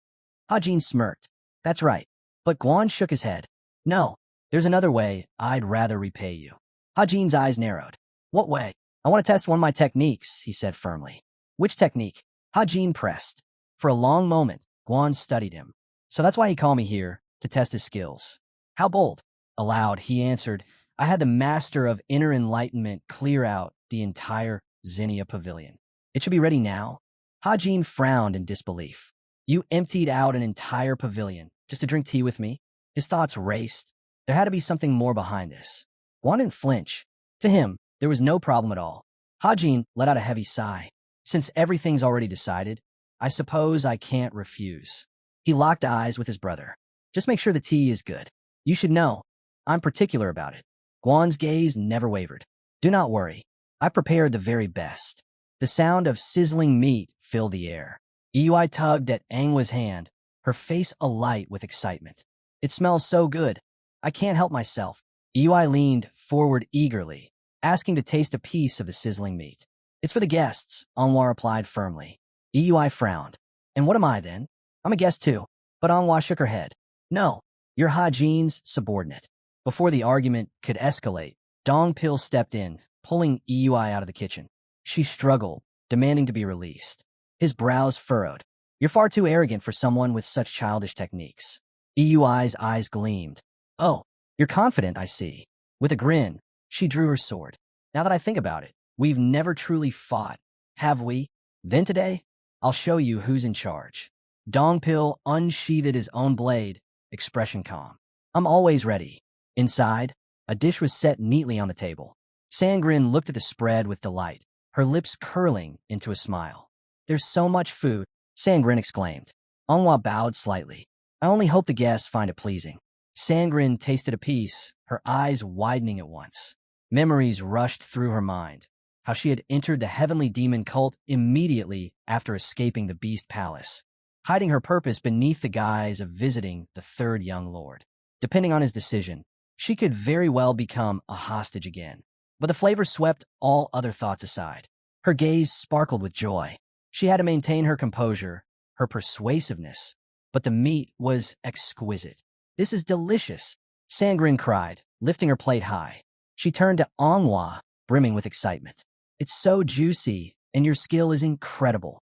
Hajin smirked. That's right. But Guan shook his head. No, there's another way I'd rather repay you. Hajin's eyes narrowed. What way? I want to test one of my techniques, he said firmly. Which technique? Hajin pressed. For a long moment, Guan studied him. So that's why he called me here, to test his skills. How bold? Aloud, he answered, I had the master of inner enlightenment clear out the entire Zinnia pavilion. It should be ready now. Hajin frowned in disbelief. You emptied out an entire pavilion just to drink tea with me? His thoughts raced. There had to be something more behind this. Guan didn't flinch. To him, there was no problem at all. Hajin let out a heavy sigh. Since everything's already decided, I suppose I can't refuse. He locked eyes with his brother. Just make sure the tea is good. You should know, I'm particular about it. Guan's gaze never wavered. Do not worry. I prepared the very best. The sound of sizzling meat filled the air. Yui tugged at Angwa's hand, her face alight with excitement. It smells so good. I can't help myself. Yui leaned forward eagerly, asking to taste a piece of the sizzling meat. It's for the guests, Anhwa replied firmly. Yui frowned. And what am I then? I'm a guest too. But Anhwa shook her head. No, you're Hajin's subordinate. Before the argument could escalate, Dongpil stepped in, pulling Yui out of the kitchen. She struggled, demanding to be released. His brows furrowed. You're far too arrogant for someone with such childish techniques. Eyui's eyes gleamed. Oh, you're confident, I see. With a grin, she drew her sword. Now that I think about it, we've never truly fought, have we? Then today, I'll show you who's in charge. Dongpil unsheathed his own blade, expression calm. I'm always ready. Inside, a dish was set neatly on the table. Sangrin looked at the spread with delight, her lips curling into a smile. There's so much food, Sangrin exclaimed. Anhua bowed slightly. I only hope the guests find it pleasing. Sangrin tasted a piece, her eyes widening at once. Memories rushed through her mind. How she had entered the heavenly demon cult immediately after escaping the beast palace, hiding her purpose beneath the guise of visiting the third young lord. Depending on his decision, she could very well become a hostage again. But the flavor swept all other thoughts aside. Her gaze sparkled with joy. She had to maintain her composure, her persuasiveness, but the meat was exquisite. This is delicious, Sangrin cried, lifting her plate high. She turned to Anhua, brimming with excitement. It's so juicy, and your skill is incredible.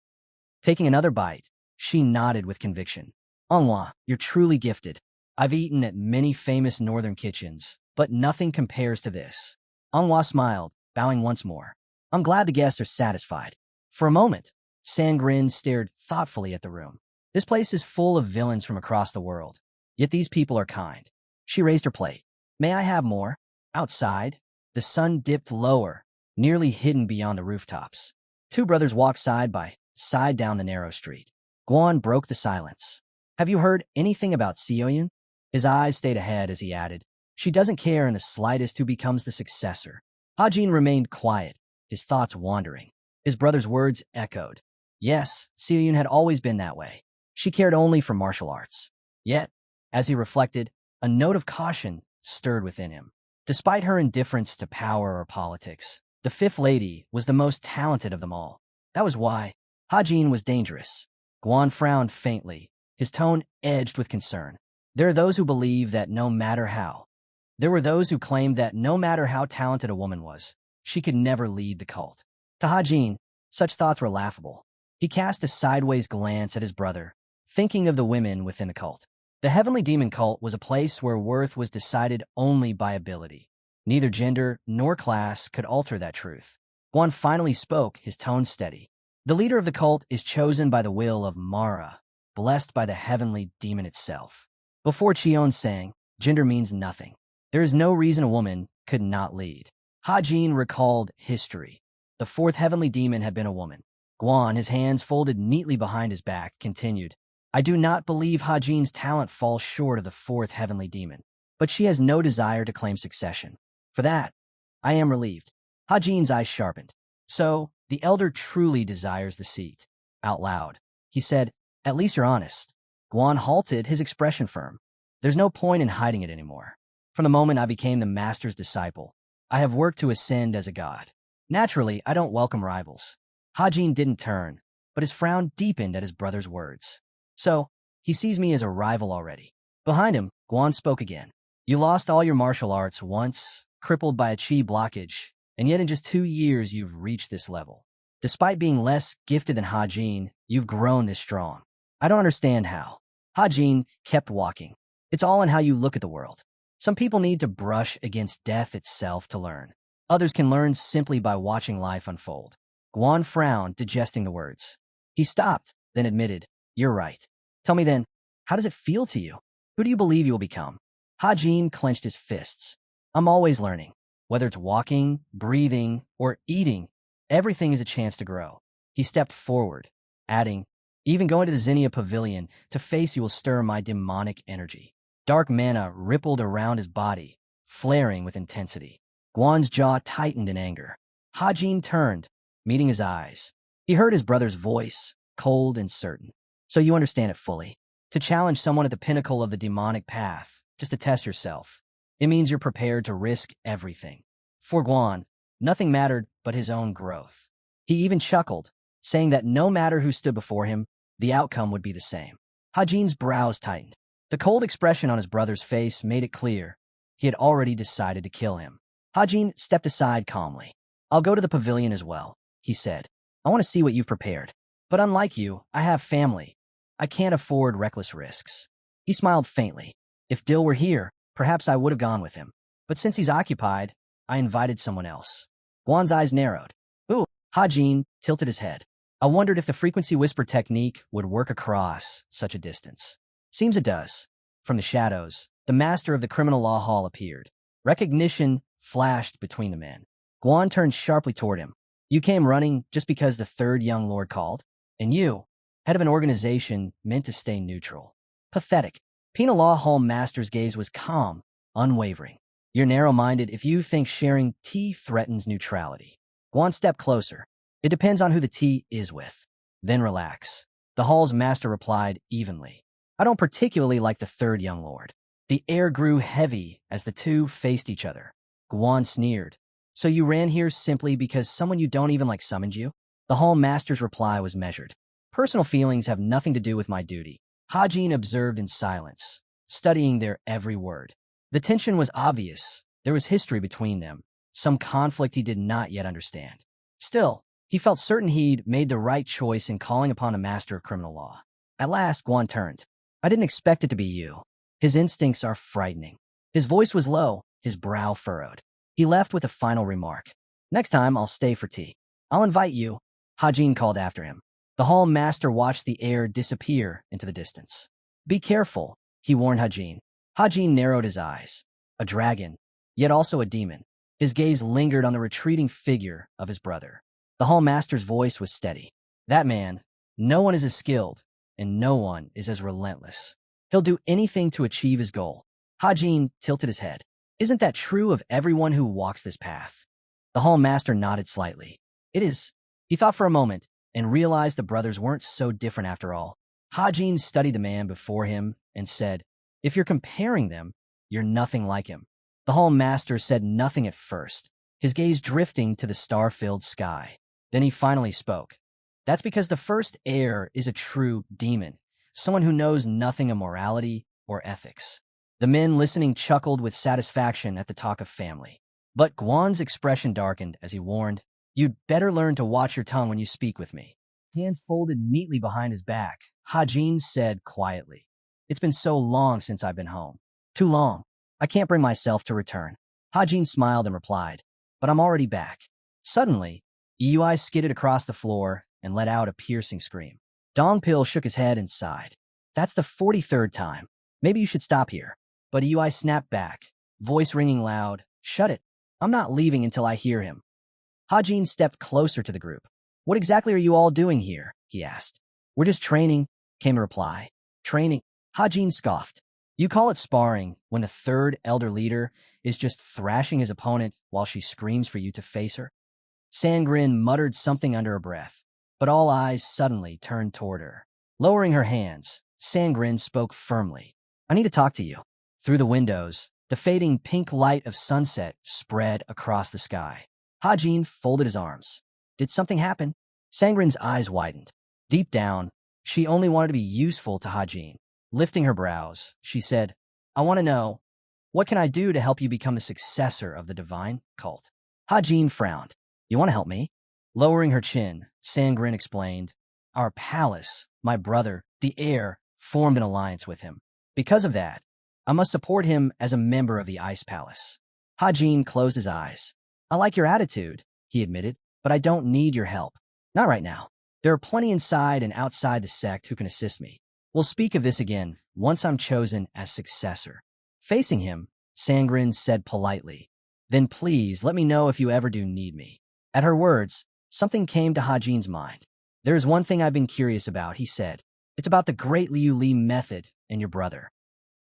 Taking another bite, she nodded with conviction. Anhua, you're truly gifted. I've eaten at many famous northern kitchens, but nothing compares to this. Anhua smiled, bowing once more. I'm glad the guests are satisfied. For a moment, Sangrin stared thoughtfully at the room. This place is full of villains from across the world, yet these people are kind. She raised her plate. May I have more? Outside, the sun dipped lower, nearly hidden beyond the rooftops. Two brothers walked side by side down the narrow street. Guan broke the silence. Have you heard anything about Sioyun? His eyes stayed ahead as he added, she doesn't care in the slightest who becomes the successor. Hajin remained quiet, his thoughts wandering. His brother's words echoed. Yes, Sioyun had always been that way. She cared only for martial arts. Yet, as he reflected, a note of caution stirred within him. Despite her indifference to power or politics, the fifth lady was the most talented of them all. That was why Hajin was dangerous. Guan frowned faintly, his tone edged with concern. There are those who believe that no matter how. There were those who claimed that no matter how talented a woman was, she could never lead the cult. To Hajin, such thoughts were laughable. He cast a sideways glance at his brother, thinking of the women within the cult. The heavenly demon cult was a place where worth was decided only by ability. Neither gender nor class could alter that truth. Guan finally spoke, his tone steady. The leader of the cult is chosen by the will of Mara, blessed by the heavenly demon itself. Before Chion sang, gender means nothing. There is no reason a woman could not lead. Hajin recalled history. The fourth heavenly demon had been a woman. Guan, his hands folded neatly behind his back, continued. I do not believe Hajin's talent falls short of the fourth heavenly demon, but she has no desire to claim succession. For that, I am relieved. Hajin's eyes sharpened. So, the elder truly desires the seat. Out loud, he said, at least you're honest. Guan halted, his expression firm. There's no point in hiding it anymore. From the moment I became the master's disciple, I have worked to ascend as a god. Naturally, I don't welcome rivals. Hajin didn't turn, but his frown deepened at his brother's words. So, he sees me as a rival already. Behind him, Guan spoke again. You lost all your martial arts once, crippled by a chi blockage, and yet in just 2 years you've reached this level. Despite being less gifted than Hajin, you've grown this strong. I don't understand how. Hajin kept walking. It's all in how you look at the world. Some people need to brush against death itself to learn. Others can learn simply by watching life unfold. Guan frowned, digesting the words. He stopped, then admitted, You're right. Tell me then, how does it feel to you? Who do you believe you will become? Hajin clenched his fists. I'm always learning. Whether it's walking, breathing, or eating, everything is a chance to grow. He stepped forward, adding, Even going to the Zinnia Pavilion to face you will stir my demonic energy. Dark mana rippled around his body, flaring with intensity. Guan's jaw tightened in anger. Hajin turned, meeting his eyes. He heard his brother's voice, cold and certain. So you understand it fully. To challenge someone at the pinnacle of the demonic path, just to test yourself, it means you're prepared to risk everything. For Guan, nothing mattered but his own growth. He even chuckled, saying that no matter who stood before him, the outcome would be the same. Hajin's brows tightened. The cold expression on his brother's face made it clear he had already decided to kill him. Hajin stepped aside calmly. I'll go to the pavilion as well, he said. I want to see what you've prepared. But unlike you, I have family, I can't afford reckless risks. He smiled faintly. If Dill were here, perhaps I would have gone with him. But since he's occupied, I invited someone else. Guan's eyes narrowed. Ooh, Hajin tilted his head. I wondered if the frequency whisper technique would work across such a distance. Seems it does. From the shadows, the master of the criminal law hall appeared. Recognition flashed between the men. Guan turned sharply toward him. You came running just because the third young lord called? And you, head of an organization meant to stay neutral. Pathetic. Penal law hall master's gaze was calm, unwavering. You're narrow-minded if you think sharing tea threatens neutrality. Guan stepped closer. It depends on who the tea is with. Then relax. The hall's master replied evenly. I don't particularly like the third young lord. The air grew heavy as the two faced each other. Guan sneered. So you ran here simply because someone you don't even like summoned you? The hall master's reply was measured. Personal feelings have nothing to do with my duty. Hajin observed in silence, studying their every word. The tension was obvious. There was history between them, some conflict he did not yet understand. Still, he felt certain he'd made the right choice in calling upon a master of criminal law. At last, Guan turned. I didn't expect it to be you. His instincts are frightening. His voice was low, his brow furrowed. He left with a final remark. Next time, I'll stay for tea. I'll invite you. Hajin called after him. The hall master watched the air disappear into the distance. Be careful, he warned Hajin. Hajin narrowed his eyes. A dragon, yet also a demon. His gaze lingered on the retreating figure of his brother. The hall master's voice was steady. That man, no one is as skilled, and no one is as relentless. He'll do anything to achieve his goal. Hajin tilted his head. Isn't that true of everyone who walks this path? The hall master nodded slightly. It is. He thought for a moment and realized the brothers weren't so different after all. Hajin studied the man before him and said, if you're comparing them, you're nothing like him. The hall master said nothing at first, his gaze drifting to the star-filled sky. Then he finally spoke. That's because the first heir is a true demon, someone who knows nothing of morality or ethics. The men listening chuckled with satisfaction at the talk of family. But Guan's expression darkened as he warned, you'd better learn to watch your tongue when you speak with me. Hands folded neatly behind his back, Hajin said quietly, it's been so long since I've been home. Too long. I can't bring myself to return. Hajin smiled and replied, but I'm already back. Suddenly, Yui skidded across the floor and let out a piercing scream. Dongpil shook his head and sighed. That's the 43rd time. Maybe you should stop here. But Yui snapped back, voice ringing loud. Shut it. I'm not leaving until I hear him. Hajin stepped closer to the group. What exactly are you all doing here? He asked. We're just training, came a reply. Training? Hajin scoffed. You call it sparring when the third elder leader is just thrashing his opponent while she screams for you to face her? Sangrin muttered something under her breath, but all eyes suddenly turned toward her. Lowering her hands, Sangrin spoke firmly. I need to talk to you. Through the windows, the fading pink light of sunset spread across the sky. Hajin folded his arms. Did something happen? Sangrin's eyes widened. Deep down, she only wanted to be useful to Hajin. Lifting her brows, she said, I want to know, what can I do to help you become the successor of the divine cult? Hajin frowned. You want to help me? Lowering her chin, Sangrin explained, our palace, my brother, the heir, formed an alliance with him. Because of that, I must support him as a member of the Ice Palace. Hajin closed his eyes. I like your attitude, he admitted, but I don't need your help. Not right now. There are plenty inside and outside the sect who can assist me. We'll speak of this again once I'm chosen as successor. Facing him, Sangrin said politely, then please let me know if you ever do need me. At her words, something came to Hajin's mind. There is one thing I've been curious about, he said. It's about the great Liu Li method and your brother.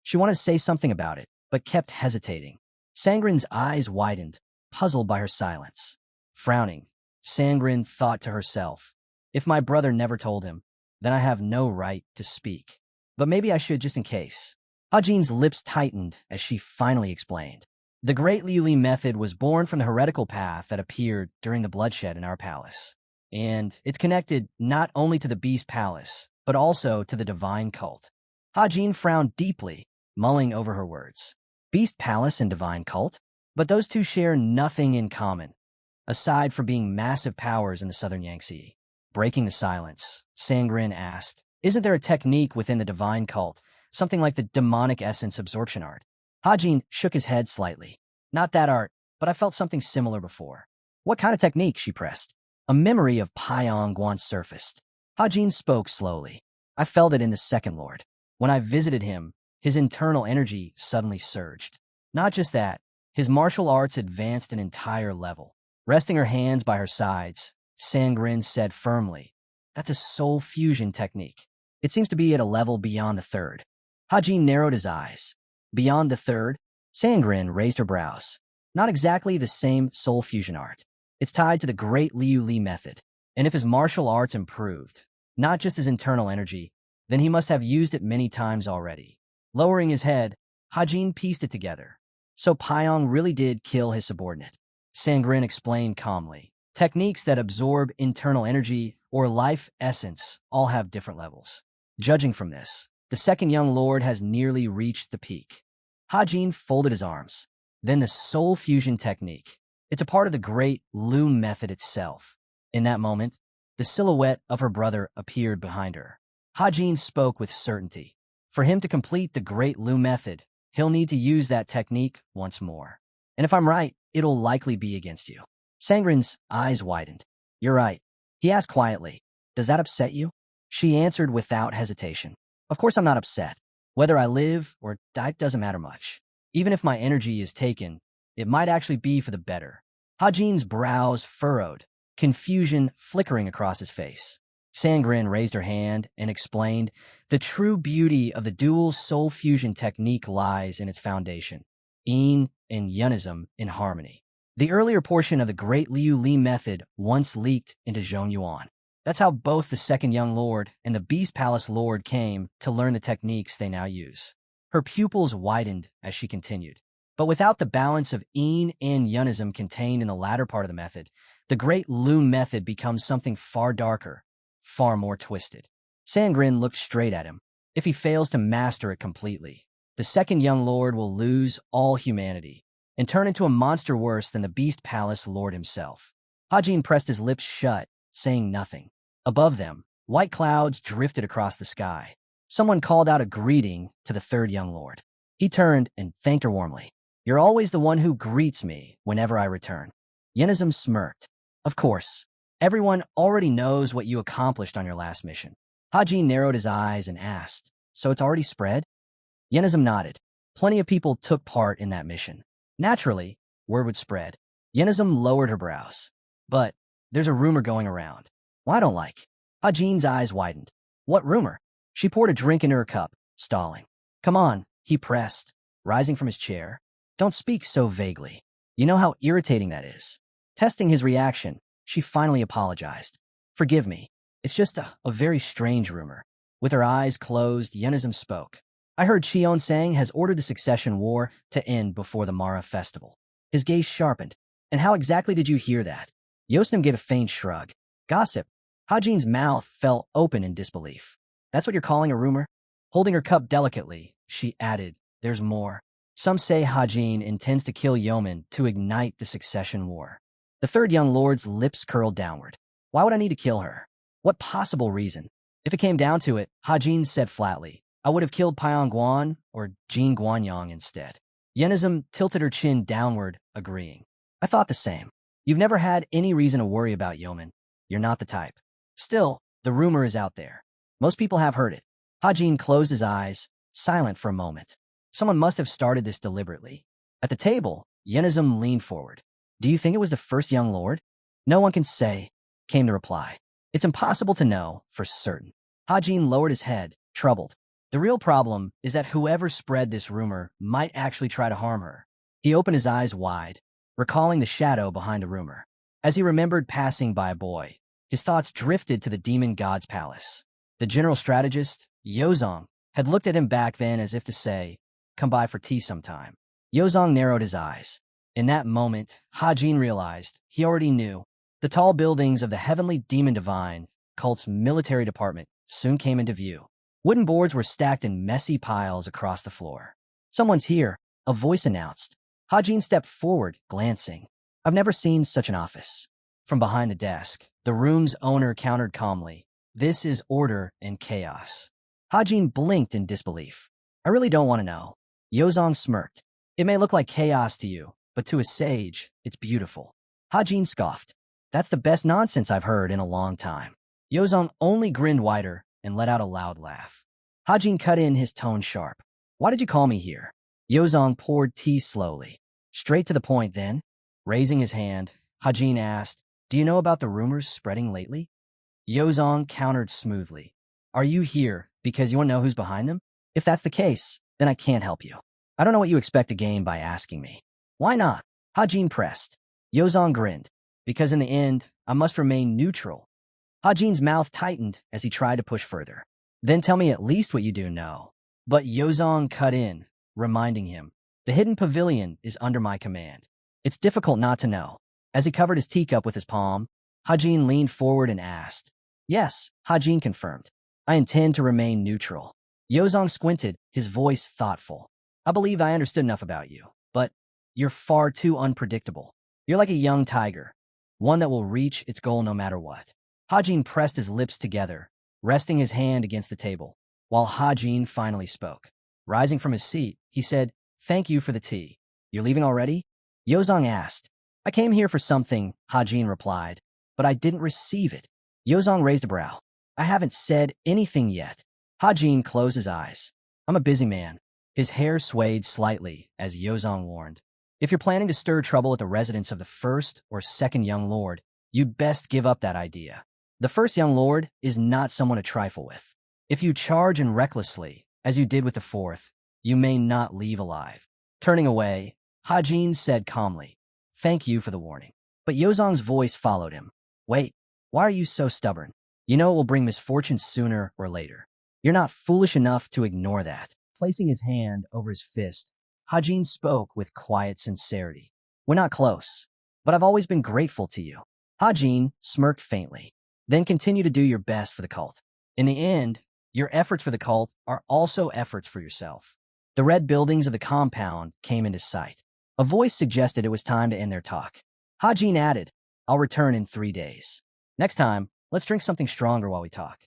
She wanted to say something about it, but kept hesitating. Sangrin's eyes widened, puzzled by her silence. Frowning, Sangrin thought to herself, if my brother never told him, then I have no right to speak. But maybe I should just in case. Hajin's lips tightened as she finally explained. The great Liu Li method was born from the heretical path that appeared during the bloodshed in our palace. And it's connected not only to the Beast Palace, but also to the divine cult. Hajin frowned deeply, mulling over her words. Beast Palace and divine cult? But those two share nothing in common, aside from being massive powers in the southern Yangtze. Breaking the silence, Sangrin asked, Isn't there a technique within the divine cult, something like the demonic essence absorption art? Hajin shook his head slightly. Not that art, but I felt something similar before. What kind of technique? She pressed. A memory of Pyong once surfaced. Hajin spoke slowly. I felt it in the Second Lord. When I visited him, his internal energy suddenly surged. Not just that, his martial arts advanced an entire level. Resting her hands by her sides, Sangrin said firmly, "That's a soul fusion technique. It seems to be at a level beyond the third." Hajin narrowed his eyes. Beyond the third? Sangrin raised her brows. Not exactly the same soul fusion art. It's tied to the great Liu Li method. And if his martial arts improved, not just his internal energy, then he must have used it many times already. Lowering his head, Hajin pieced it together. So Pyong really did kill his subordinate. Sangrin explained calmly. Techniques that absorb internal energy or life essence all have different levels. Judging from this, the second young lord has nearly reached the peak. Hajin folded his arms. Then the soul fusion technique. It's a part of the great Lu method itself. In that moment, the silhouette of her brother appeared behind her. Hajin spoke with certainty. For him to complete the great Lu method, he'll need to use that technique once more. And if I'm right, it'll likely be against you. Sangrin's eyes widened. You're right. He asked quietly. Does that upset you? She answered without hesitation. Of course I'm not upset. Whether I live or die doesn't matter much. Even if my energy is taken, it might actually be for the better. Hajin's brows furrowed, confusion flickering across his face. Sangrin raised her hand and explained, the true beauty of the dual soul fusion technique lies in its foundation, Yin and Yunism in harmony. The earlier portion of the great Liu Li method once leaked into Zhongyuan. That's how both the second young lord and the Beast Palace lord came to learn the techniques they now use. Her pupils widened as she continued. But without the balance of Yin and Yunism contained in the latter part of the method, the great Lu method becomes something far darker, far more twisted. Sangrin looked straight at him. If he fails to master it completely, the second young lord will lose all humanity and turn into a monster worse than the Beast Palace lord himself. Hajin pressed his lips shut, saying nothing. Above them, white clouds drifted across the sky. Someone called out a greeting to the third young lord. He turned and thanked her warmly. You're always the one who greets me whenever I return. Yunism smirked. Of course. Everyone already knows what you accomplished on your last mission. Hajin narrowed his eyes and asked, so it's already spread? Yunism nodded. Plenty of people took part in that mission. Naturally, word would spread. Yunism lowered her brows. But there's a rumor going around. Well, I don't like. Hajin's eyes widened. What rumor? She poured a drink into her cup, stalling. Come on, he pressed, rising from his chair. Don't speak so vaguely. You know how irritating that is. Testing his reaction, she finally apologized. Forgive me. It's just a very strange rumor. With her eyes closed, Yunism spoke. I heard Cheon Sang has ordered the succession war to end before the Mara festival. His gaze sharpened. And how exactly did you hear that? Yosnim gave a faint shrug. Gossip. Hajin's mouth fell open in disbelief. That's what you're calling a rumor? Holding her cup delicately, she added, there's more. Some say Hajin intends to kill Yeoman to ignite the succession war. The third young lord's lips curled downward. Why would I need to kill her? What possible reason? If it came down to it, Hajin said flatly, I would have killed Pyong Guan or Jin Guanyang instead. Yunism tilted her chin downward, agreeing. I thought the same. You've never had any reason to worry about Yeoman. You're not the type. Still, the rumor is out there. Most people have heard it. Hajin closed his eyes, silent for a moment. Someone must have started this deliberately. At the table, Yunism leaned forward. Do you think it was the first young lord? No one can say, came the reply. It's impossible to know for certain. Hajin lowered his head, troubled. The real problem is that whoever spread this rumor might actually try to harm her. He opened his eyes wide, recalling the shadow behind the rumor. As he remembered passing by a boy, his thoughts drifted to the demon god's palace. The general strategist, Yozong, had looked at him back then as if to say, come by for tea sometime. Yozong narrowed his eyes. In that moment, Hajin realized he already knew. The tall buildings of the Heavenly Demon Divine cult's military department soon came into view. Wooden boards were stacked in messy piles across the floor. Someone's here, a voice announced. Hajin stepped forward, glancing. I've never seen such an office. From behind the desk, the room's owner countered calmly. This is order and chaos. Hajin blinked in disbelief. I really don't want to know. Yozong smirked. It may look like chaos to you, but to a sage, it's beautiful. Hajin scoffed. That's the best nonsense I've heard in a long time. Yozong only grinned wider and let out a loud laugh. Hajin cut in, his tone sharp. Why did you call me here? Yozong poured tea slowly. Straight to the point then. Raising his hand, Hajin asked, do you know about the rumors spreading lately? Yozong countered smoothly. Are you here because you want to know who's behind them? If that's the case, then I can't help you. I don't know what you expect to gain by asking me. Why not? Hajin pressed. Yozong grinned. Because in the end, I must remain neutral. Hajin's mouth tightened as he tried to push further. Then tell me at least what you do know. But Yozong cut in, reminding him, the hidden pavilion is under my command. It's difficult not to know. As he covered his teacup with his palm, Hajin leaned forward and asked. Yes, Hajin confirmed. I intend to remain neutral. Yozong squinted, his voice thoughtful. I believe I understood enough about you, but you're far too unpredictable. You're like a young tiger, one that will reach its goal no matter what. Hajin pressed his lips together, resting his hand against the table, while Hajin finally spoke. Rising from his seat, he said, thank you for the tea. You're leaving already? Yozong asked. I came here for something, Hajin replied, but I didn't receive it. Yozong raised a brow. I haven't said anything yet. Hajin closed his eyes. I'm a busy man. His hair swayed slightly as Yozong warned. If you're planning to stir trouble at the residence of the first or second young lord, you'd best give up that idea. The first young lord is not someone to trifle with. If you charge in recklessly, as you did with the fourth, you may not leave alive. Turning away, Hajin said calmly, thank you for the warning. But Yozong's voice followed him. Wait, why are you so stubborn? You know it will bring misfortune sooner or later. You're not foolish enough to ignore that. Placing his hand over his fist, Hajin spoke with quiet sincerity. We're not close, but I've always been grateful to you. Hajin smirked faintly. Then continue to do your best for the cult. In the end, your efforts for the cult are also efforts for yourself. The red buildings of the compound came into sight. A voice suggested it was time to end their talk. Hajin added, I'll return in 3 days. Next time, let's drink something stronger while we talk.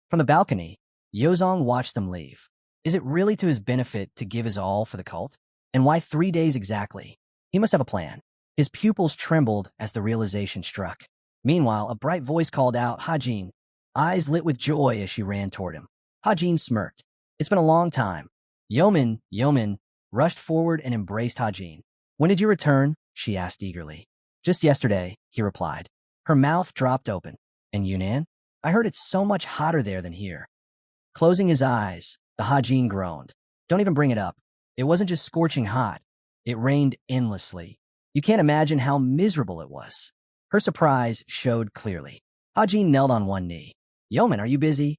From the balcony, Yozong watched them leave. Is it really to his benefit to give his all for the cult? And why 3 days exactly? He must have a plan. His pupils trembled as the realization struck. Meanwhile, a bright voice called out, Hajin, eyes lit with joy as she ran toward him. Hajin smirked. It's been a long time. Yimun rushed forward and embraced Hajin. When did you return? She asked eagerly. Just yesterday, he replied. Her mouth dropped open. And Yunnan? I heard it's so much hotter there than here. Closing his eyes, the Hajin groaned. Don't even bring it up. It wasn't just scorching hot. It rained endlessly. You can't imagine how miserable it was. Her surprise showed clearly. Hajin knelt on one knee. Yeoman, are you busy?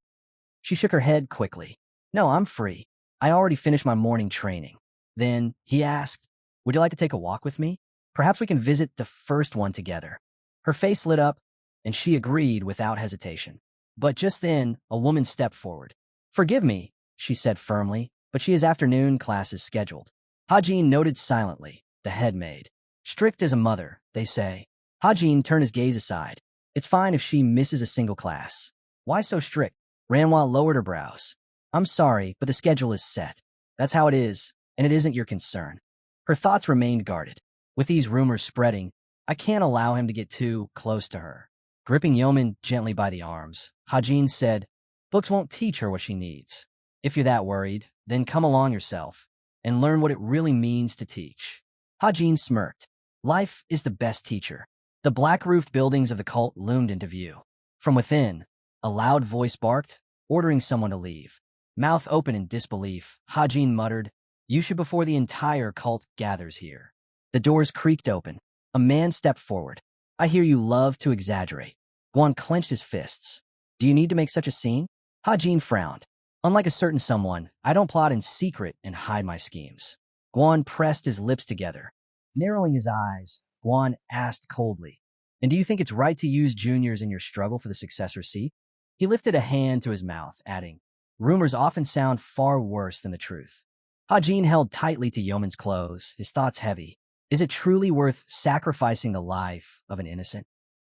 She shook her head quickly. No, I'm free. I already finished my morning training. Then he asked, would you like to take a walk with me? Perhaps we can visit the first one together. Her face lit up, and she agreed without hesitation. But just then, a woman stepped forward. Forgive me, she said firmly, but she has afternoon classes scheduled. Hajin noted silently, the head maid. Strict as a mother, they say. Hajin turned his gaze aside. It's fine if she misses a single class. Why so strict? Ranhwa lowered her brows. I'm sorry, but the schedule is set. That's how it is, and it isn't your concern. Her thoughts remained guarded. With these rumors spreading, I can't allow him to get too close to her. Gripping Yeoman gently by the arms, Hajin said, books won't teach her what she needs. If you're that worried, then come along yourself and learn what it really means to teach. Hajin smirked. Life is the best teacher. The black-roofed buildings of the cult loomed into view. From within, a loud voice barked, ordering someone to leave. Mouth open in disbelief, Hajin muttered, you should before the entire cult gathers here. The doors creaked open. A man stepped forward. I hear you love to exaggerate. Guan clenched his fists. Do you need to make such a scene? Hajin frowned. Unlike a certain someone, I don't plot in secret and hide my schemes. Guan pressed his lips together. Narrowing his eyes, Guan asked coldly, and do you think it's right to use juniors in your struggle for the successor seat? He lifted a hand to his mouth, adding, rumors often sound far worse than the truth. Hajin held tightly to Yeoman's clothes, his thoughts heavy. Is it truly worth sacrificing the life of an innocent?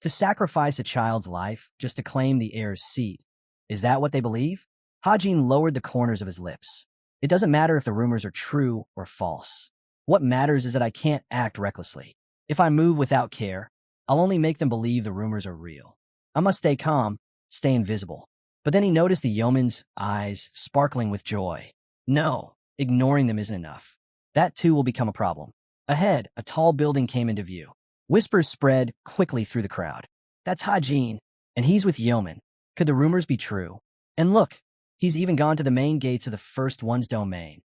To sacrifice a child's life just to claim the heir's seat Is that what they believe? Hajin lowered the corners of his lips. It doesn't matter if the rumors are true or false. What matters is that I can't act recklessly. If I move without care, I'll only make them believe the rumors are real. I must stay calm, stay invisible. But then he noticed the yeoman's eyes sparkling with joy. No, ignoring them isn't enough. That too will become a problem. Ahead, a tall building came into view. Whispers spread quickly through the crowd. That's Hajin, and he's with yeoman. Could the rumors be true? And look, he's even gone to the main gates of the First One's domain.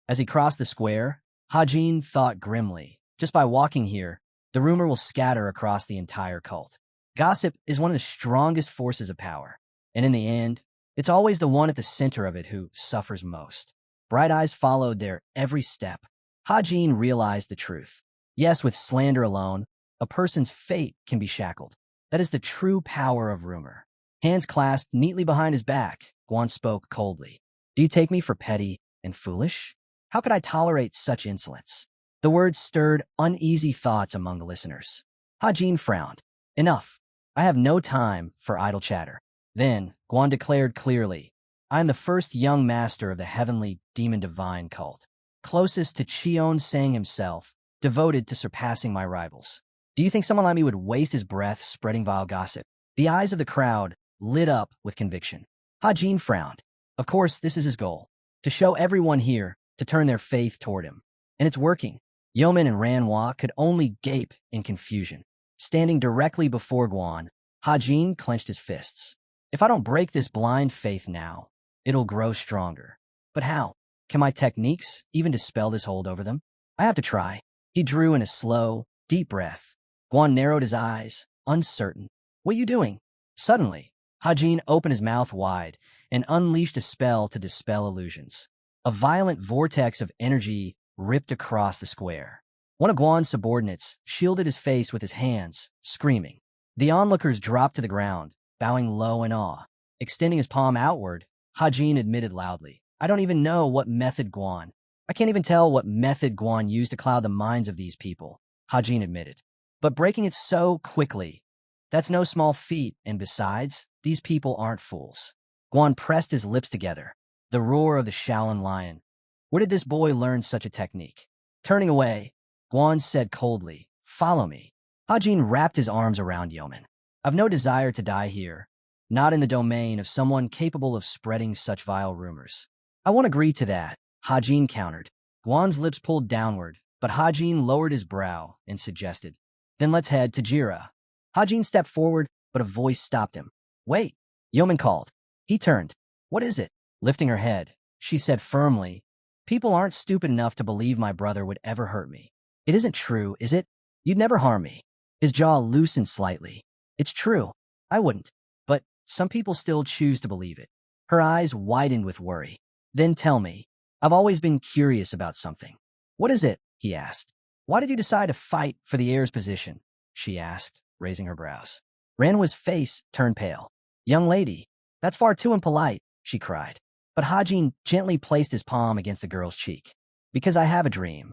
As he crossed the square, Hajin thought grimly, just by walking here, the rumor will scatter across the entire cult. Gossip is one of the strongest forces of power, and in the end, it's always the one at the center of it who suffers most. Bright Eyes followed their every step. Hajin realized the truth. Yes, with slander alone, a person's fate can be shackled. That is the true power of rumor. Hands clasped neatly behind his back, Guan spoke coldly. Do you take me for petty and foolish? How could I tolerate such insolence? The words stirred uneasy thoughts among the listeners. Hajin frowned. Enough. I have no time for idle chatter. Then, Guan declared clearly, I am the first young master of the heavenly demon divine cult, closest to Cheon Sang himself, devoted to surpassing my rivals. Do you think someone like me would waste his breath spreading vile gossip? The eyes of the crowd lit up with conviction. Hajin frowned. Of course, this is his goal, to show everyone here to turn their faith toward him. And it's working. Yeoman and Manhwa could only gape in confusion. Standing directly before Guan, Hajin clenched his fists. If I don't break this blind faith now, it'll grow stronger. But how? Can my techniques even dispel this hold over them? I have to try. He drew in a slow, deep breath. Guan narrowed his eyes, uncertain. What are you doing? Suddenly, Hajin opened his mouth wide and unleashed a spell to dispel illusions. A violent vortex of energy ripped across the square. One of Guan's subordinates shielded his face with his hands, screaming. The onlookers dropped to the ground, bowing low in awe. Extending his palm outward, Hajin admitted loudly, I don't even know what method Guan. I can't even tell what method Guan used to cloud the minds of these people, Hajin admitted. But breaking it so quickly, that's no small feat, and besides, these people aren't fools. Guan pressed his lips together. The roar of the Shaolin lion. Where did this boy learn such a technique? Turning away, Guan said coldly, Follow me. Hajin wrapped his arms around Yeoman. I've no desire to die here, not in the domain of someone capable of spreading such vile rumors. I won't agree to that, Hajin countered. Guan's lips pulled downward, but Hajin lowered his brow and suggested, Then let's head to Jira. Hajin stepped forward, but a voice stopped him. Wait, Yeoman called. He turned. What is it? Lifting her head, she said firmly, People aren't stupid enough to believe my brother would ever hurt me. It isn't true, is it? You'd never harm me. His jaw loosened slightly. It's true. I wouldn't. But some people still choose to believe it. Her eyes widened with worry. Then tell me. I've always been curious about something. What is it? He asked. Why did you decide to fight for the heir's position? She asked, raising her brows. Ranwa's face turned pale. Young lady, that's far too impolite, she cried. But Hajin gently placed his palm against the girl's cheek. Because I have a dream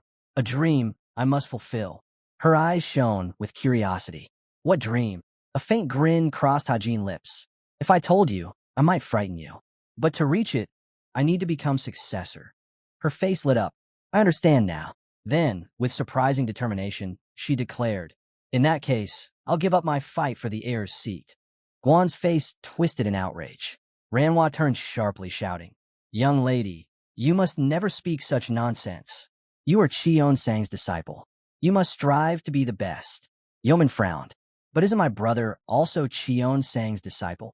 I must fulfill. Her eyes shone with curiosity. What dream? A faint grin crossed Hajin's lips. If I told you, I might frighten you. But to reach it, I need to become successor. Her face lit up. I understand now. Then, with surprising determination, she declared, In that case, I'll give up my fight for the heir's seat. Guan's face twisted in outrage. Ranwa turned sharply, shouting, Young lady, you must never speak such nonsense. You are Cheon Sang's disciple. You must strive to be the best. Yeoman frowned. But isn't my brother also Cheon Sang's disciple?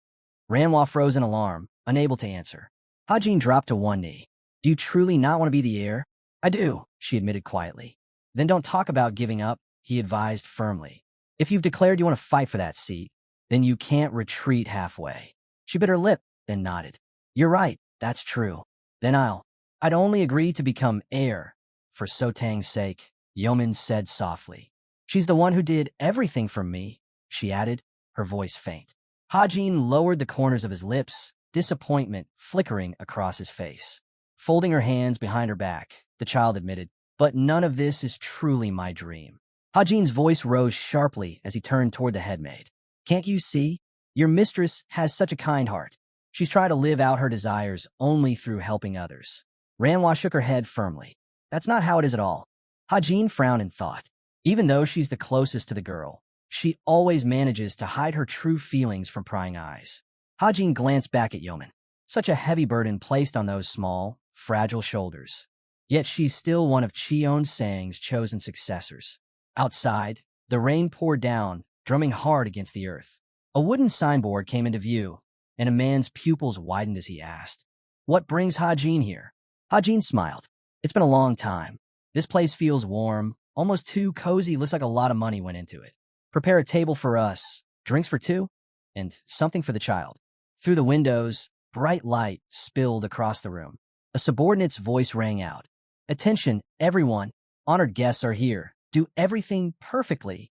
Ranwa froze in alarm, unable to answer. Hajin dropped to one knee. Do you truly not want to be the heir? I do, she admitted quietly. Then don't talk about giving up, he advised firmly. If you've declared you want to fight for that seat, then you can't retreat halfway. She bit her lip, then nodded. You're right, that's true. Then I'd only agree to become heir. For So Tang's sake, Yeoman said softly. She's the one who did everything for me, she added, her voice faint. Hajin lowered the corners of his lips, disappointment flickering across his face. Folding her hands behind her back, the child admitted, But none of this is truly my dream. Hajin's voice rose sharply as he turned toward the headmaid. Can't you see? Your mistress has such a kind heart. She's trying to live out her desires only through helping others. Manhwa shook her head firmly. That's not how it is at all. Hajin frowned in thought. Even though she's the closest to the girl, she always manages to hide her true feelings from prying eyes. Hajin glanced back at Yimun. Such a heavy burden placed on those small, fragile shoulders. Yet she's still one of Cheon-sang's chosen successors. Outside, the rain poured down, drumming hard against the earth. A wooden signboard came into view, and a man's pupils widened as he asked, "What brings Hajin here?" Hajin smiled. "It's been a long time. This place feels warm, almost too cozy. Looks like a lot of money went into it. Prepare a table for us, drinks for two, and something for the child." Through the windows, bright light spilled across the room. A subordinate's voice rang out. "Attention, everyone. Honored guests are here. Do everything perfectly."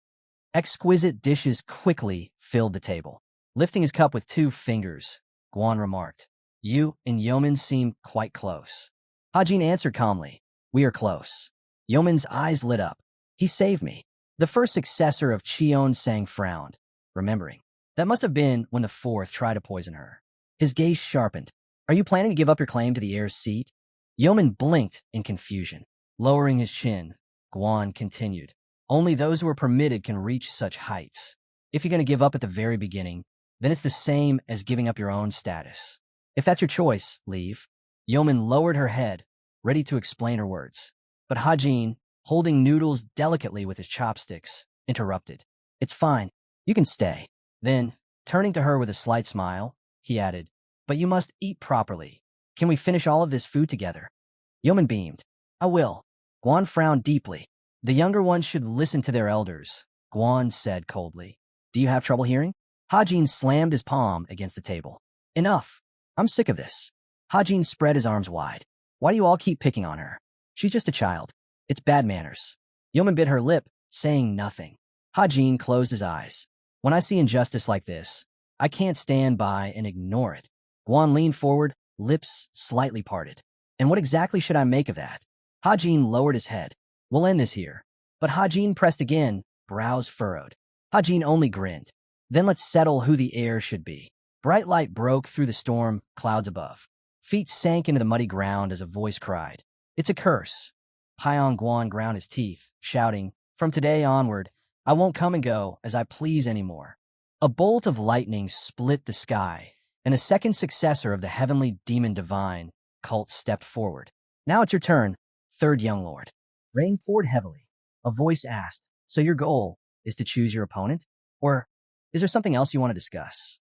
Exquisite dishes quickly filled the table. Lifting his cup with 2 fingers, Guan remarked, "You and Yeoman seem quite close." Hajin answered calmly, "We are close." Yeoman's eyes lit up. "He saved me." The first successor of Cheon-sang frowned, remembering. That must have been when the fourth tried to poison her. His gaze sharpened. "Are you planning to give up your claim to the heir's seat?" Yeoman blinked in confusion. Lowering his chin, Guan continued, "Only those who are permitted can reach such heights. If you're going to give up at the very beginning, then it's the same as giving up your own status. If that's your choice, leave." Yeoman lowered her head, ready to explain her words. But Hajin, holding noodles delicately with his chopsticks, interrupted. "It's fine. You can stay." Then, turning to her with a slight smile, he added, "But you must eat properly. Can we finish all of this food together?" Yeoman beamed. "I will." Guan frowned deeply. "The younger ones should listen to their elders," Guan said coldly. "Do you have trouble hearing?" Hajin slammed his palm against the table. "Enough. I'm sick of this." Hajin spread his arms wide. "Why do you all keep picking on her? She's just a child. It's bad manners." Yeoman bit her lip, saying nothing. Hajin closed his eyes. "When I see injustice like this, I can't stand by and ignore it." Guan leaned forward, lips slightly parted. "And what exactly should I make of that?" Hajin lowered his head. "We'll end this here." But Hajin pressed again, brows furrowed. Hajin only grinned. "Then let's settle who the heir should be." Bright light broke through the storm clouds above. Feet sank into the muddy ground as a voice cried, "It's a curse." Pyong Guan ground his teeth, shouting, "From today onward, I won't come and go as I please anymore." A bolt of lightning split the sky, and a second successor of the heavenly demon divine cult stepped forward. "Now it's your turn, third young lord." Rain poured heavily. A voice asked, "So your goal is to choose your opponent? Or is there something else you want to discuss?"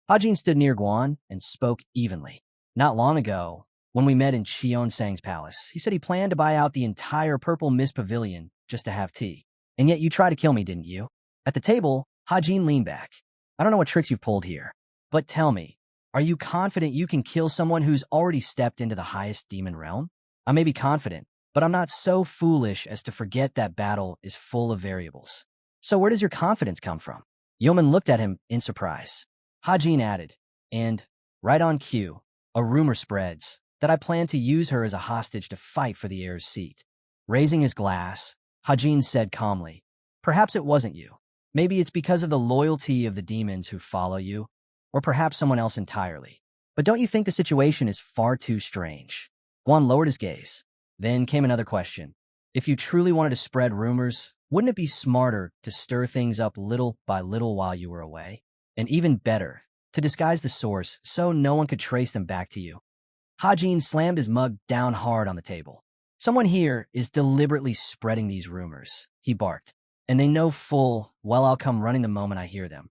Hajin stood near Guan and spoke evenly. "Not long ago, when we met in Cheon-sang's palace, he said he planned to buy out the entire Purple Mist Pavilion just to have tea. And yet you tried to kill me, didn't you?" At the table, Hajin leaned back. "I don't know what tricks you've pulled here, but tell me, are you confident you can kill someone who's already stepped into the highest demon realm?" "I may be confident, but I'm not so foolish as to forget that battle is full of variables." "So where does your confidence come from?" Yeoman looked at him in surprise. Hajin added, "And, right on cue, a rumor spreads that I plan to use her as a hostage to fight for the heir's seat." Raising his glass, Hajin said calmly, "Perhaps it wasn't you. Maybe it's because of the loyalty of the demons who follow you, or perhaps someone else entirely. But don't you think the situation is far too strange?" Guan lowered his gaze. Then came another question. "If you truly wanted to spread rumors, wouldn't it be smarter to stir things up little by little while you were away? And even better, to disguise the source so no one could trace them back to you?" Hajin slammed his mug down hard on the table. "Someone here is deliberately spreading these rumors," he barked. "And they know full well I'll come running the moment I hear them."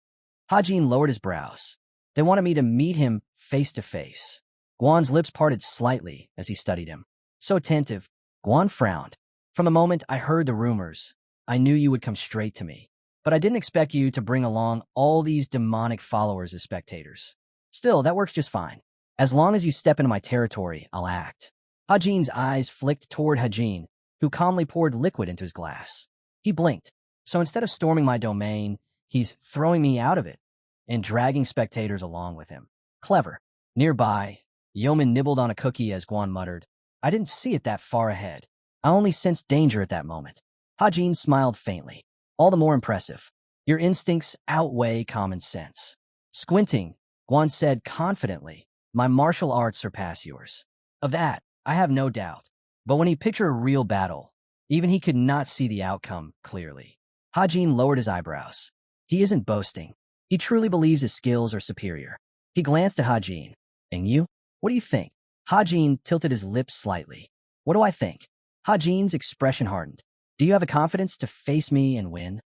Hajin lowered his brows. They wanted me to meet him face to face. Guan's lips parted slightly as he studied him. So attentive, Guan frowned. "From the moment I heard the rumors, I knew you would come straight to me. But I didn't expect you to bring along all these demonic followers as spectators. Still, that works just fine. As long as you step into my territory, I'll act." Hajin's eyes flicked toward Hajin, who calmly poured liquid into his glass. He blinked. "So instead of storming my domain, he's throwing me out of it and dragging spectators along with him. Clever." Nearby, Yeoman nibbled on a cookie as Guan muttered, "I didn't see it that far ahead. I only sensed danger at that moment." Hajin smiled faintly. "All the more impressive. Your instincts outweigh common sense." Squinting, Guan said confidently, My martial arts surpass yours. Of that, I have no doubt. But when he pictured a real battle, even he could not see the outcome clearly. Hajin lowered his eyebrows. He isn't boasting. He truly believes his skills are superior. He glanced at Hajin. And you? What do you think? Hajin tilted his lips slightly. What do I think? Hajin's expression hardened. Do you have the confidence to face me and win?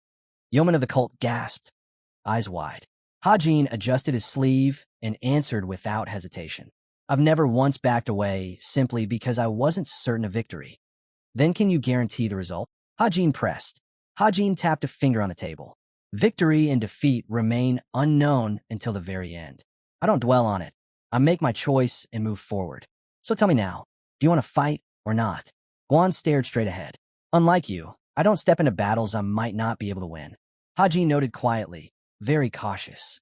Yeoman of the cult gasped, eyes wide. Hajin adjusted his sleeve and answered without hesitation. I've never once backed away simply because I wasn't certain of victory. Then can you guarantee the result? Hajin pressed. Hajin tapped a finger on the table. Victory and defeat remain unknown until the very end. I don't dwell on it. I make my choice and move forward. So tell me now, do you want to fight or not? Guan stared straight ahead. Unlike you, I don't step into battles I might not be able to win. Hajin noted quietly, very cautious.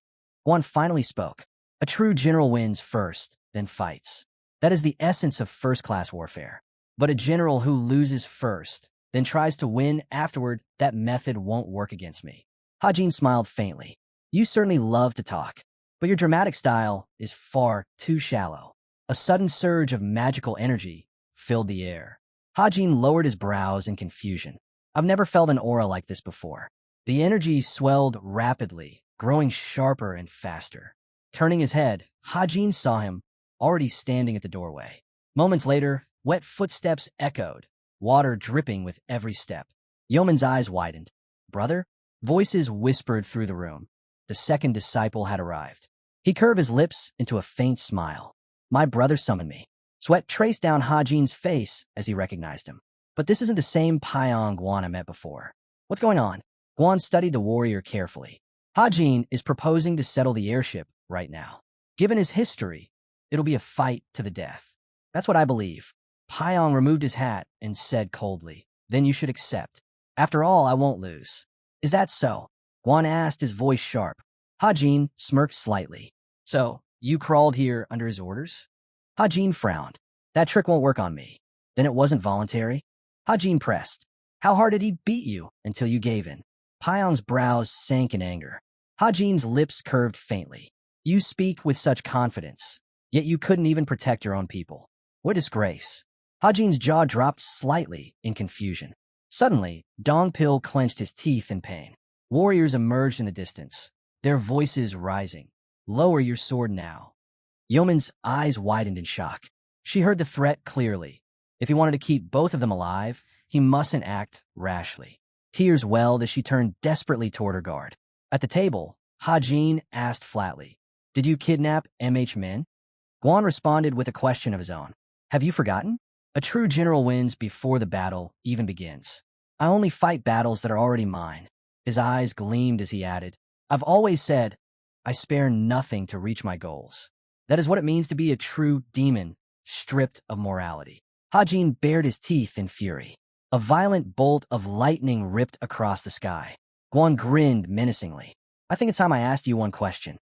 Guan finally spoke. A true general wins first, then fights. That is the essence of first-class warfare. But a general who loses first, then tries to win afterward, that method won't work against me. Hajin smiled faintly. You certainly love to talk, but your dramatic style is far too shallow. A sudden surge of magical energy filled the air. Hajin lowered his brows in confusion. I've never felt an aura like this before. The energy swelled rapidly, growing sharper and faster. Turning his head, Hajin saw him, already standing at the doorway. Moments later, wet footsteps echoed, water dripping with every step. Yeoman's eyes widened. Brother? Voices whispered through the room. The second disciple had arrived. He curved his lips into a faint smile. My brother summoned me. Sweat traced down Hajin's face as he recognized him. But this isn't the same Pyong Guan I met before. What's going on? Guan studied the warrior carefully. Hajin is proposing to settle the airship right now. Given his history, it'll be a fight to the death. That's what I believe. Pyong removed his hat and said coldly, then you should accept. After all, I won't lose. Is that so? Guan asked, his voice sharp. Hajin smirked slightly. So, you crawled here under his orders? Hajin frowned. That trick won't work on me. Then it wasn't voluntary? Hajin pressed. How hard did he beat you until you gave in? Pyong's brows sank in anger. Hajin's lips curved faintly. You speak with such confidence, yet you couldn't even protect your own people. What disgrace. Hajin's jaw dropped slightly in confusion. Suddenly, Dongpil clenched his teeth in pain. Warriors emerged in the distance, their voices rising. Lower your sword now. Yeoman's eyes widened in shock. She heard the threat clearly. If he wanted to keep both of them alive, he mustn't act rashly. Tears welled as she turned desperately toward her guard. At the table, Hajin asked flatly, Did you kidnap MH men? Guan responded with a question of his own. Have you forgotten? A true general wins before the battle even begins. I only fight battles that are already mine. His eyes gleamed as he added, I've always said, I spare nothing to reach my goals. That is what it means to be a true demon, stripped of morality. Hajin bared his teeth in fury. A violent bolt of lightning ripped across the sky. Guan grinned menacingly. I think it's time I asked you one question.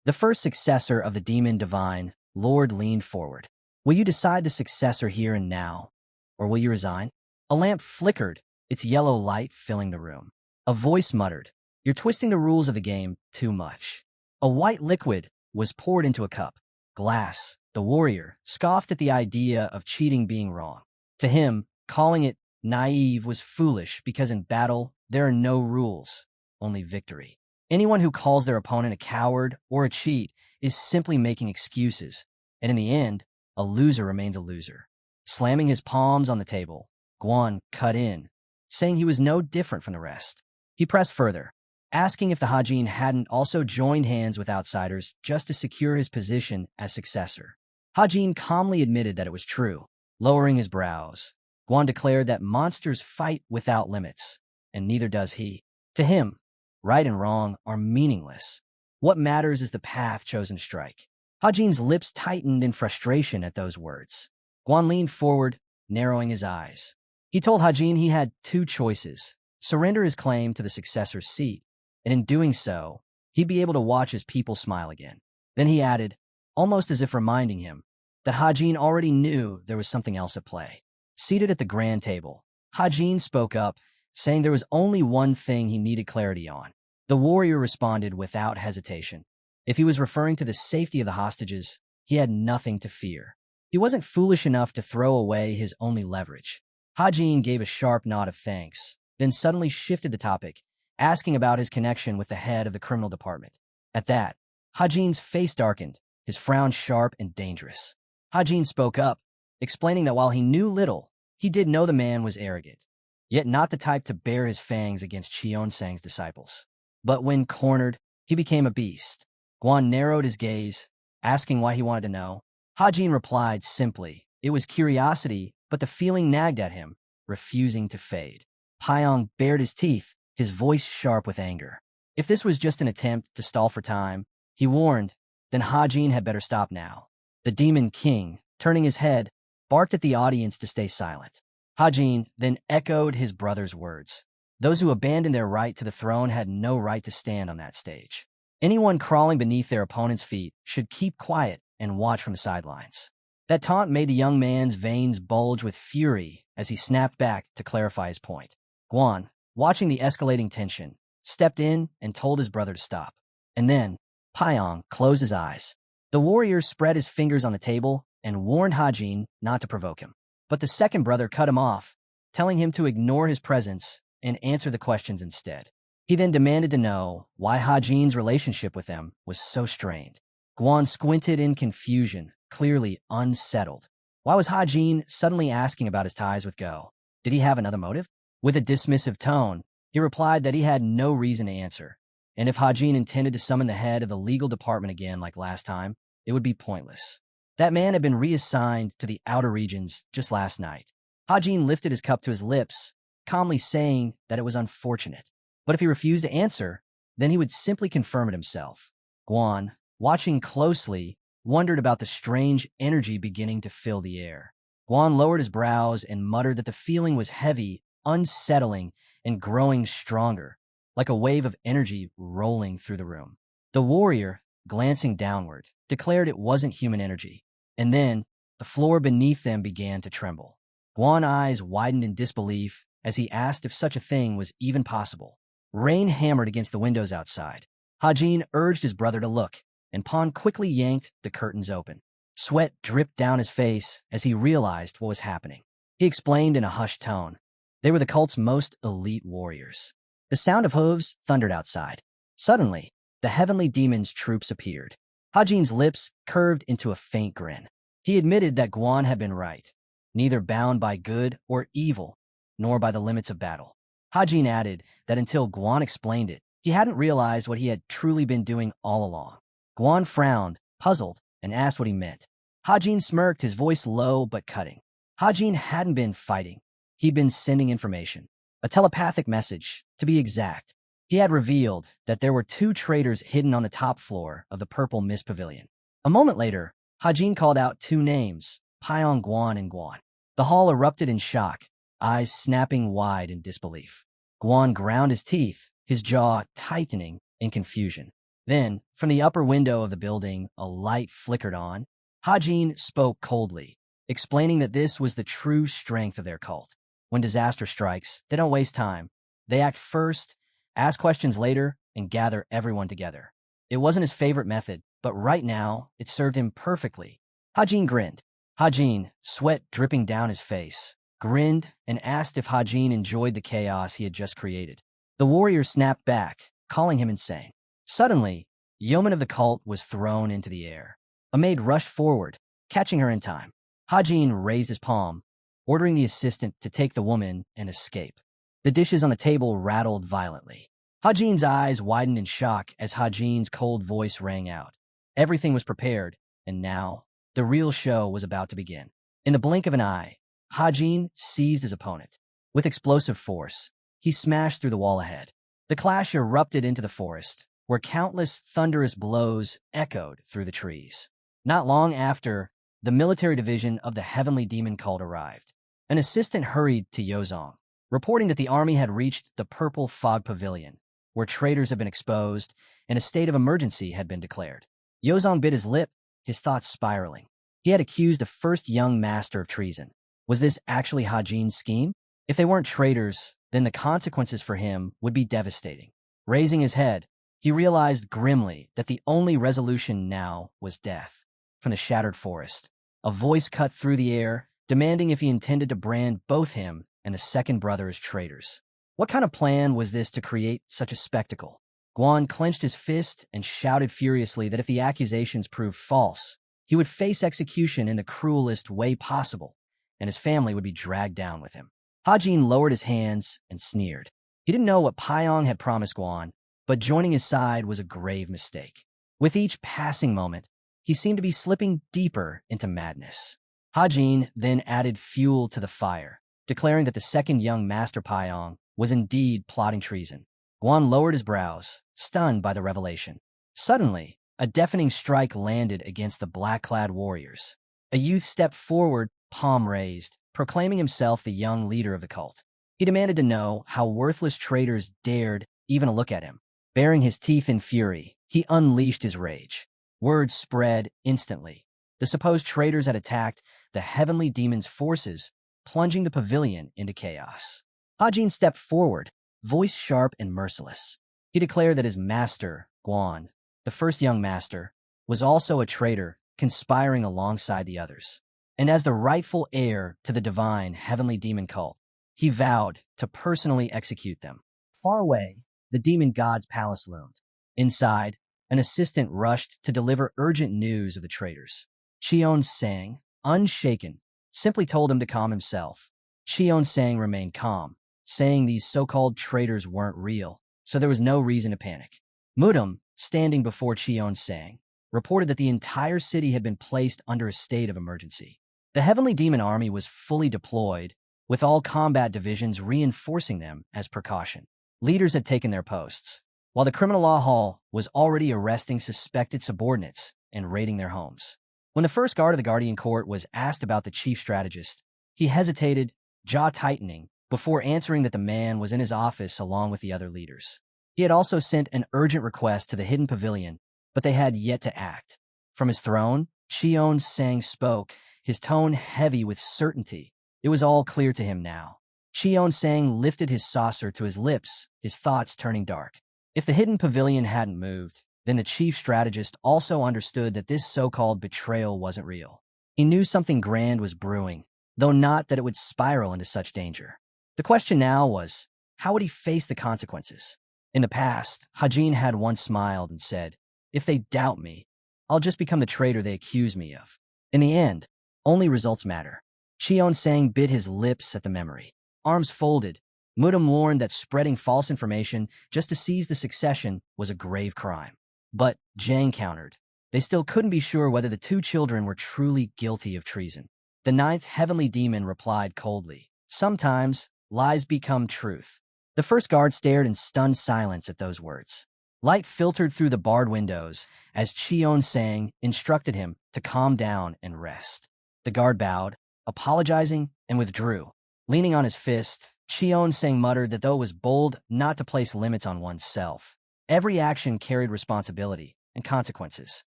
The first successor of the demon divine, Lord leaned forward. Will you decide the successor here and now, or will you resign? A lamp flickered, its yellow light filling the room. A voice muttered, You're twisting the rules of the game too much. A white liquid was poured into a cup. Glass, the warrior, scoffed at the idea of cheating being wrong. To him, calling it naive was foolish because in battle, there are no rules, only victory. Anyone who calls their opponent a coward or a cheat is simply making excuses, and in the end, a loser remains a loser. Slamming his palms on the table, Guan cut in, saying he was no different from the rest. He pressed further, asking if the Hajin hadn't also joined hands with outsiders just to secure his position as successor. Hajin calmly admitted that it was true. Lowering his brows, Guan declared that monsters fight without limits, and neither does he. To him, right and wrong are meaningless. What matters is the path chosen to strike. Hajin's lips tightened in frustration at those words. Guan leaned forward, narrowing his eyes. He told Hajin he had two choices: surrender his claim to the successor's seat, and in doing so, he'd be able to watch his people smile again. Then he added, almost as if reminding him, that Hajin already knew there was something else at play. Seated at the grand table, Hajin spoke up, saying there was only one thing he needed clarity on. The warrior responded without hesitation. If he was referring to the safety of the hostages, he had nothing to fear. He wasn't foolish enough to throw away his only leverage. Hajin gave a sharp nod of thanks, then suddenly shifted the topic, asking about his connection with the head of the criminal department. At that, Hajin's face darkened, his frown sharp and dangerous. Hajin spoke up, explaining that while he knew little, he did know the man was arrogant, yet not the type to bare his fangs against Cheonsang's disciples. But when cornered, he became a beast. Guan narrowed his gaze, asking why he wanted to know. Hajin replied simply, it was curiosity, but the feeling nagged at him, refusing to fade. Pyong bared his teeth, his voice sharp with anger. If this was just an attempt to stall for time, he warned, then Hajin had better stop now. The Demon King, turning his head, barked at the audience to stay silent. Hajin then echoed his brother's words. Those who abandoned their right to the throne had no right to stand on that stage. Anyone crawling beneath their opponent's feet should keep quiet and watch from the sidelines. That taunt made the young man's veins bulge with fury as he snapped back to clarify his point. Guan, watching the escalating tension, stepped in and told his brother to stop. And then, Pyong closed his eyes. The warrior spread his fingers on the table and warned Hajin not to provoke him. But the second brother cut him off, telling him to ignore his presence and answer the questions instead. He then demanded to know why Hajin's relationship with them was so strained. Guan squinted in confusion, clearly unsettled. Why was Hajin suddenly asking about his ties with Go? Did he have another motive? With a dismissive tone, he replied that he had no reason to answer, and if Hajin intended to summon the head of the legal department again like last time, it would be pointless. That man had been reassigned to the outer regions just last night. Hajin lifted his cup to his lips, calmly saying that it was unfortunate. But if he refused to answer, then he would simply confirm it himself. Guan, watching closely, wondered about the strange energy beginning to fill the air. Guan lowered his brows and muttered that the feeling was heavy, unsettling, and growing stronger, like a wave of energy rolling through the room. The warrior, glancing downward, declared it wasn't human energy, and then the floor beneath them began to tremble. Guan's eyes widened in disbelief as he asked if such a thing was even possible. Rain hammered against the windows outside. Hajin urged his brother to look, and Pan quickly yanked the curtains open. Sweat dripped down his face as he realized what was happening. He explained in a hushed tone. They were the cult's most elite warriors. The sound of hooves thundered outside. Suddenly, the heavenly demon's troops appeared. Hajin's lips curved into a faint grin. He admitted that Guan had been right, neither bound by good or evil, nor by the limits of battle. Hajin added that until Guan explained it, he hadn't realized what he had truly been doing all along. Guan frowned, puzzled, and asked what he meant. Hajin smirked, his voice low but cutting. Hajin hadn't been fighting. He'd been sending information. A telepathic message, to be exact. He had revealed that there were 2 traitors hidden on the top floor of the Purple Mist Pavilion. A moment later, Hajin called out 2 names, Pyong Guan and Guan. The hall erupted in shock, eyes snapping wide in disbelief. Guan ground his teeth, his jaw tightening in confusion. Then, from the upper window of the building, a light flickered on. Hajin spoke coldly, explaining that this was the true strength of their cult. When disaster strikes, they don't waste time. They act first, ask questions later, and gather everyone together. It wasn't his favorite method, but right now, it served him perfectly. Hajin grinned. Hajin, sweat dripping down his face, grinned and asked if Hajin enjoyed the chaos he had just created. The warrior snapped back, calling him insane. Suddenly, Yeoman of the cult was thrown into the air. A maid rushed forward, catching her in time. Hajin raised his palm, ordering the assistant to take the woman and escape. The dishes on the table rattled violently. Hajin's eyes widened in shock as Hajin's cold voice rang out. Everything was prepared, and now, the real show was about to begin. In the blink of an eye, Hajin seized his opponent. With explosive force, he smashed through the wall ahead. The clash erupted into the forest, where countless thunderous blows echoed through the trees. Not long after, the military division of the Heavenly Demon Cult arrived. An assistant hurried to Yozong, reporting that the army had reached the Purple Fog Pavilion, where traitors had been exposed and a state of emergency had been declared. Yozong bit his lip, his thoughts spiraling. He had accused the first young master of treason. Was this actually Hajin's scheme? If they weren't traitors, then the consequences for him would be devastating. Raising his head, he realized grimly that the only resolution now was death. from the shattered forest. A voice cut through the air, demanding if he intended to brand both him and the second brother as traitors. What kind of plan was this to create such a spectacle? Guan clenched his fist and shouted furiously that if the accusations proved false, he would face execution in the cruelest way possible, and his family would be dragged down with him. Hajin lowered his hands and sneered. He didn't know what Pyong had promised Guan, but joining his side was a grave mistake. With each passing moment, he seemed to be slipping deeper into madness. Hajin then added fuel to the fire, declaring that the second young master Pyong was indeed plotting treason. Guan lowered his brows, stunned by the revelation. Suddenly, a deafening strike landed against the black-clad warriors. A youth stepped forward, palm raised, proclaiming himself the young leader of the cult. He demanded to know how worthless traitors dared even look at him. Baring his teeth in fury, he unleashed his rage. Word spread instantly. The supposed traitors had attacked the heavenly demon's forces, plunging the pavilion into chaos. Hajin stepped forward, voice sharp and merciless. He declared that his master, Guan, the first young master, was also a traitor, conspiring alongside the others. And as the rightful heir to the divine heavenly demon cult, he vowed to personally execute them. Far away, the demon god's palace loomed. Inside, an assistant rushed to deliver urgent news of the traitors. Cheon Sang, unshaken, simply told him to calm himself. Cheon Sang remained calm, saying these so-called traitors weren't real, so there was no reason to panic. Mudam, standing before Cheon Sang, reported that the entire city had been placed under a state of emergency. The heavenly demon army was fully deployed, with all combat divisions reinforcing them as precaution. Leaders had taken their posts, while the criminal law hall was already arresting suspected subordinates and raiding their homes. When the first guard of the Guardian Court was asked about the chief strategist, he hesitated, jaw tightening, before answering that the man was in his office along with the other leaders. He had also sent an urgent request to the hidden pavilion, but they had yet to act. From his throne, Cheon Sang spoke, his tone heavy with certainty. It was all clear to him now. Cheon Sang lifted his saucer to his lips, his thoughts turning dark. If the hidden pavilion hadn't moved, then the chief strategist also understood that this so-called betrayal wasn't real. He knew something grand was brewing, though not that it would spiral into such danger. The question now was, how would he face the consequences? In the past, Hajin had once smiled and said, "If they doubt me, I'll just become the traitor they accuse me of." In the end, only results matter. Cheon Sang bit his lips at the memory. Arms folded, Mudam warned that spreading false information just to seize the succession was a grave crime. But, Jang countered, they still couldn't be sure whether the two children were truly guilty of treason. The ninth heavenly demon replied coldly, "Sometimes, lies become truth." The first guard stared in stunned silence at those words. Light filtered through the barred windows as Cheon Sang instructed him to calm down and rest. The guard bowed, apologizing, and withdrew. Leaning on his fist, Cheon Sang muttered that though it was bold not to place limits on oneself, every action carried responsibility and consequences.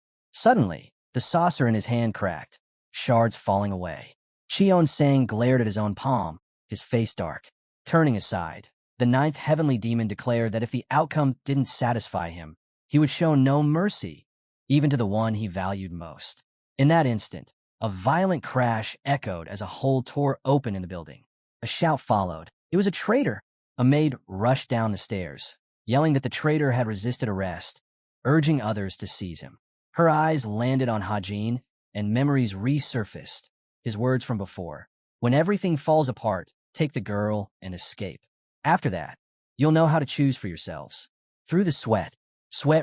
Suddenly, the saucer in his hand cracked, shards falling away. Cheon Sang glared at his own palm, his face dark. Turning aside, the ninth heavenly demon declared that if the outcome didn't satisfy him, he would show no mercy, even to the one he valued most. In that instant, a violent crash echoed as a hole tore open in the building. A shout followed. It was a traitor. A maid rushed down the stairs, yelling that the traitor had resisted arrest, urging others to seize him. Her eyes landed on Hajin, and memories resurfaced, his words from before. When everything falls apart, take the girl and escape. After that, you'll know how to choose for yourselves. Through the sweat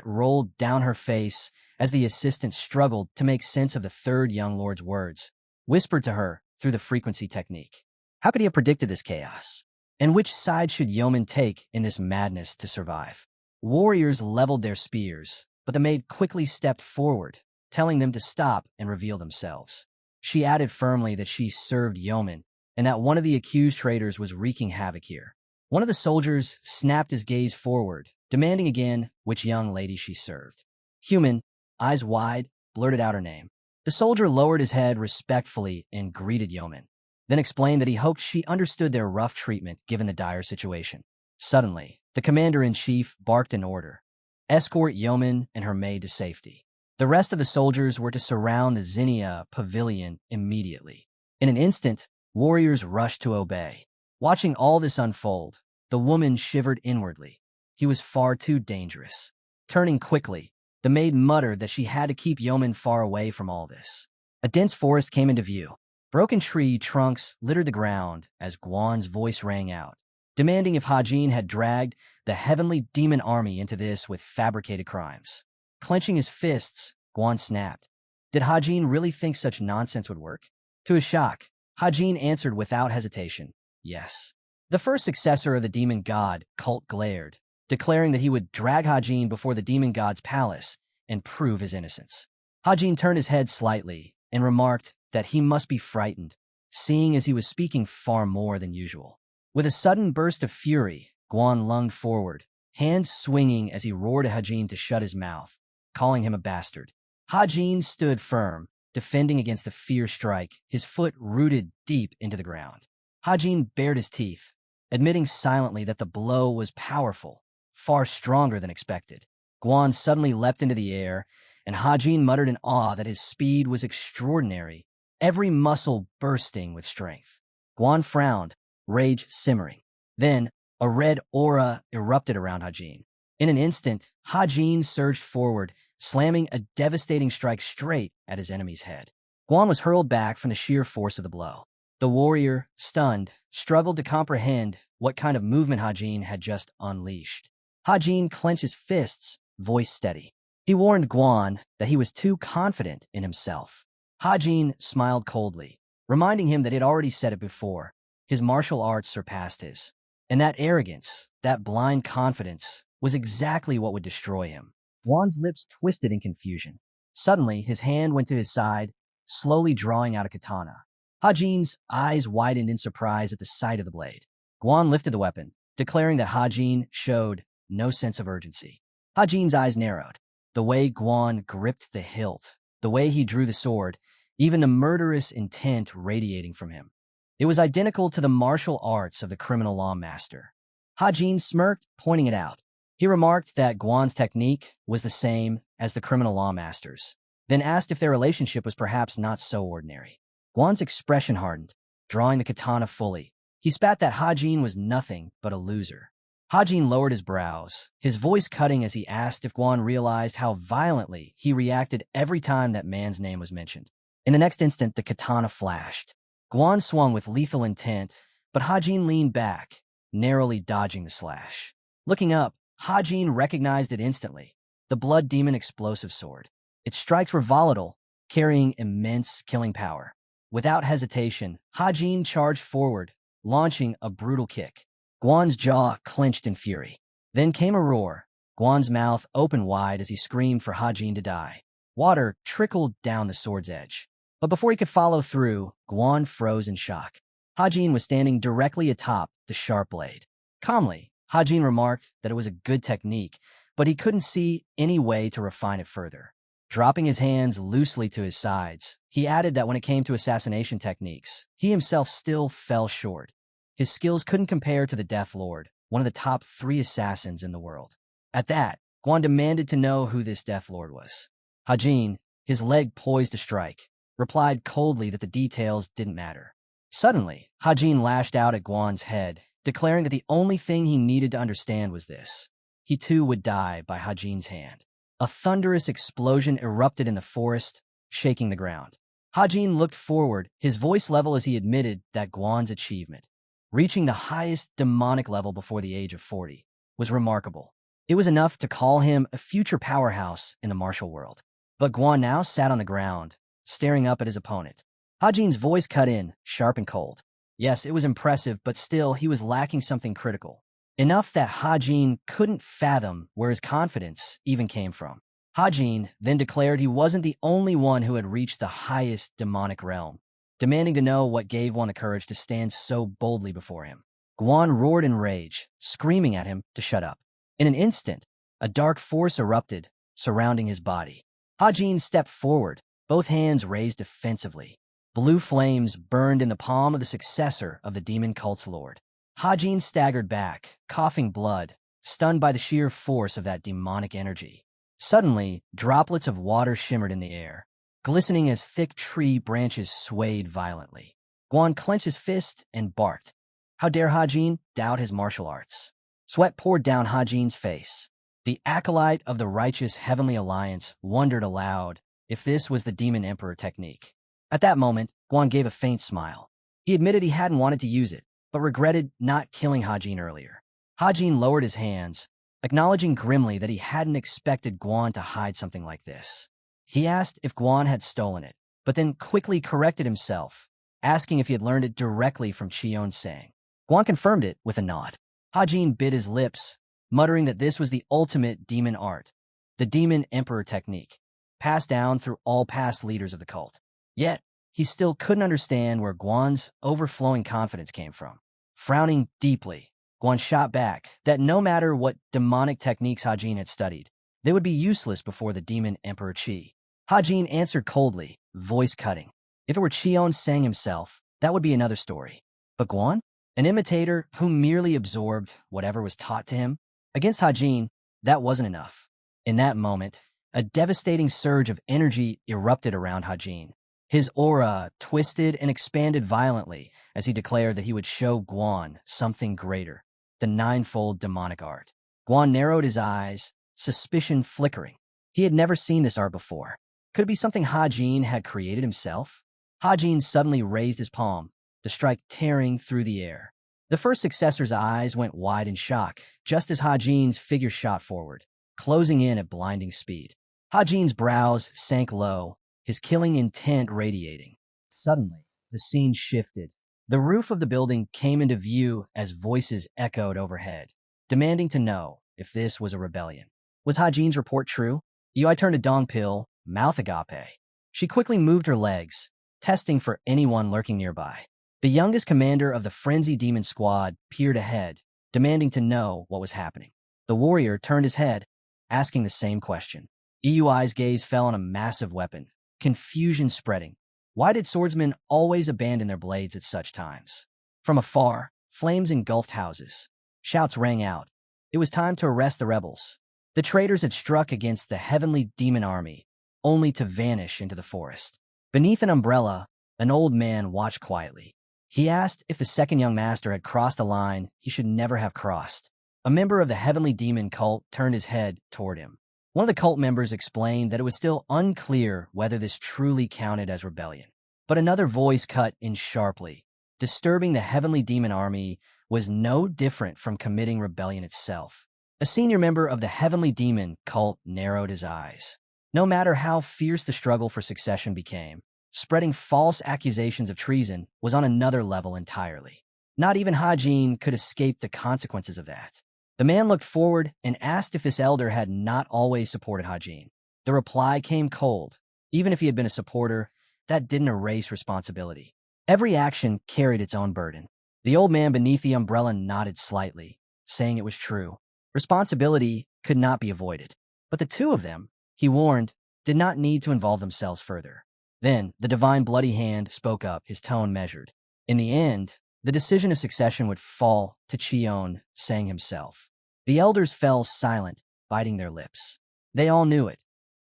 rolled down her face as the assistant struggled to make sense of the third young lord's words, whispered to her through the frequency technique. How could he have predicted this chaos? And which side should Yimun take in this madness to survive? Warriors leveled their spears, but the maid quickly stepped forward, telling them to stop and reveal themselves. She added firmly that she served Yimun, and that one of the accused traitors was wreaking havoc here. One of the soldiers snapped his gaze forward, demanding again which young lady she served. Human, eyes wide, blurted out her name. The soldier lowered his head respectfully and greeted Yimun, then explained that he hoped she understood their rough treatment given the dire situation. Suddenly, the commander-in-chief barked an order. Escort Yimun and her maid to safety. The The rest of the soldiers were to surround the Zinnia pavilion immediately. In an instant, warriors rushed to obey. Watching all this unfold, the woman shivered inwardly. He was far too dangerous. Turning quickly, the maid muttered that she had to keep Yeoman far away from all this. A dense forest came into view. Broken tree trunks littered the ground as Guan's voice rang out, demanding if Hajin had dragged the heavenly demon army into this with fabricated crimes. Clenching his fists, Guan snapped. Did Hajin really think such nonsense would work? To his shock, Hajin answered without hesitation, yes. The first successor of the demon god cult glared, declaring that he would drag Hajin before the demon god's palace and prove his innocence. Hajin turned his head slightly and remarked that he must be frightened, seeing as he was speaking far more than usual. With a sudden burst of fury, Guan lunged forward, hands swinging as he roared at Hajin to shut his mouth, calling him a bastard. Hajin stood firm, defending against the fierce strike, his foot rooted deep into the ground. Hajin bared his teeth, admitting silently that the blow was powerful, far stronger than expected. Guan suddenly leapt into the air, and Hajin muttered in awe that his speed was extraordinary, every muscle bursting with strength. Guan frowned, rage simmering. Then, a red aura erupted around Hajin. In an instant, Hajin surged forward, slamming a devastating strike straight at his enemy's head. Guan was hurled back from the sheer force of the blow. The warrior, stunned, struggled to comprehend what kind of movement Hajin had just unleashed. Hajin clenched his fists, voice steady. He warned Guan that he was too confident in himself. Hajin smiled coldly, reminding him that he had already said it before. His martial arts surpassed his. And that arrogance, that blind confidence, was exactly what would destroy him. Guan's lips twisted in confusion. Suddenly, his hand went to his side, slowly drawing out a katana. Hajin's eyes widened in surprise at the sight of the blade. Guan lifted the weapon, declaring that Hajin showed no sense of urgency. Hajin's eyes narrowed. The way Guan gripped the hilt, the way he drew the sword, even the murderous intent radiating from him. It was identical to the martial arts of the criminal law master. Hajin smirked, pointing it out. He remarked that Guan's technique was the same as the criminal law master's, then asked if their relationship was perhaps not so ordinary. Guan's expression hardened, drawing the katana fully. He spat that Hajin was nothing but a loser. Hajin lowered his brows, his voice cutting as he asked if Guan realized how violently he reacted every time that man's name was mentioned. In the next instant, the katana flashed. Guan swung with lethal intent, but Hajin leaned back, narrowly dodging the slash. Looking up, Hajin recognized it instantly, the blood demon explosive sword. Its strikes were volatile, carrying immense killing power. Without hesitation, Hajin charged forward, launching a brutal kick. Guan's jaw clenched in fury. Then came a roar. Guan's mouth opened wide as he screamed for Hajin to die. Water trickled down the sword's edge. But before he could follow through, Guan froze in shock. Hajin was standing directly atop the sharp blade. Calmly, Hajin remarked that it was a good technique, but he couldn't see any way to refine it further. Dropping his hands loosely to his sides, he added that when it came to assassination techniques, he himself still fell short. His skills couldn't compare to the Death Lord, one of the top 3 assassins in the world. At that, Guan demanded to know who this Death Lord was. Hajin, his leg poised to strike, replied coldly that the details didn't matter. Suddenly, Hajin lashed out at Guan's head, declaring that the only thing he needed to understand was this. He too would die by Hajin's hand. A thunderous explosion erupted in the forest, shaking the ground. Hajin looked forward, his voice level as he admitted that Guan's achievement, reaching the highest demonic level before the age of 40, was remarkable. It was enough to call him a future powerhouse in the martial world. But Guan now sat on the ground, staring up at his opponent. Hajin's voice cut in, sharp and cold. Yes, it was impressive, but still he was lacking something critical. Enough that Hajin couldn't fathom where his confidence even came from. Hajin then declared he wasn't the only one who had reached the highest demonic realm, demanding to know what gave one the courage to stand so boldly before him. Guan roared in rage, screaming at him to shut up. In an instant, a dark force erupted, surrounding his body. Hajin stepped forward, both hands raised defensively. Blue flames burned in the palm of the successor of the demon cult's lord. Hajin staggered back, coughing blood, stunned by the sheer force of that demonic energy. Suddenly, droplets of water shimmered in the air, glistening as thick tree branches swayed violently. Guan clenched his fist and barked. How dare Hajin doubt his martial arts? Sweat poured down Hajin's face. The acolyte of the righteous heavenly alliance wondered aloud if this was the demon emperor technique. At that moment, Guan gave a faint smile. He admitted he hadn't wanted to use it, but regretted not killing Hajin earlier. Hajin lowered his hands, acknowledging grimly that he hadn't expected Guan to hide something like this. He asked if Guan had stolen it, but then quickly corrected himself, asking if he had learned it directly from Cheon-sang. Guan confirmed it with a nod. Hajin bit his lips, muttering that this was the ultimate demon art, the demon emperor technique, passed down through all past leaders of the cult. Yet, he still couldn't understand where Guan's overflowing confidence came from. Frowning deeply, Guan shot back that no matter what demonic techniques Hajin had studied, they would be useless before the demon emperor Qi. Hajin answered coldly, voice cutting. If it were Cheon-sang himself, that would be another story. But Guan? An imitator who merely absorbed whatever was taught to him? Against Hajin, that wasn't enough. In that moment, a devastating surge of energy erupted around Hajin. His aura twisted and expanded violently as he declared that he would show Guan something greater, the ninefold demonic art. Guan narrowed his eyes, suspicion flickering. He had never seen this art before. Could it be something Hajin had created himself? Hajin suddenly raised his palm, the strike tearing through the air. The first successor's eyes went wide in shock, just as Hajin's figure shot forward, closing in at blinding speed. Hajin's brows sank low, his killing intent radiating. Suddenly, the scene shifted. The roof of the building came into view as voices echoed overhead, demanding to know if this was a rebellion. Was Hajin's report true? Yui turned to Dongpil, mouth agape. She quickly moved her legs, testing for anyone lurking nearby. The youngest commander of the Frenzy Demon Squad peered ahead, demanding to know what was happening. The warrior turned his head, asking the same question. Yui's gaze fell on a massive weapon, confusion spreading. Why did swordsmen always abandon their blades at such times? From afar, flames engulfed houses. Shouts rang out. It was time to arrest the rebels. The traitors had struck against the heavenly demon army, only to vanish into the forest. Beneath an umbrella, an old man watched quietly. He asked if the second young master had crossed a line he should never have crossed. A member of the heavenly demon cult turned his head toward him. One of the cult members explained that it was still unclear whether this truly counted as rebellion. But another voice cut in sharply. Disturbing the heavenly demon army was no different from committing rebellion itself. A senior member of the heavenly demon cult narrowed his eyes. No matter how fierce the struggle for succession became, spreading false accusations of treason was on another level entirely. Not even Hajin could escape the consequences of that. The man looked forward and asked if this elder had not always supported Hajin. The reply came cold. Even if he had been a supporter, that didn't erase responsibility. Every action carried its own burden. The old man beneath the umbrella nodded slightly, saying it was true. Responsibility could not be avoided. But the two of them, he warned, did not need to involve themselves further. Then, the divine bloody hand spoke up, his tone measured. In the end, the decision of succession would fall to Cheon-sang himself. The elders fell silent, biting their lips. They all knew it.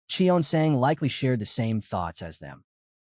Cheon-sang likely shared the same thoughts as them,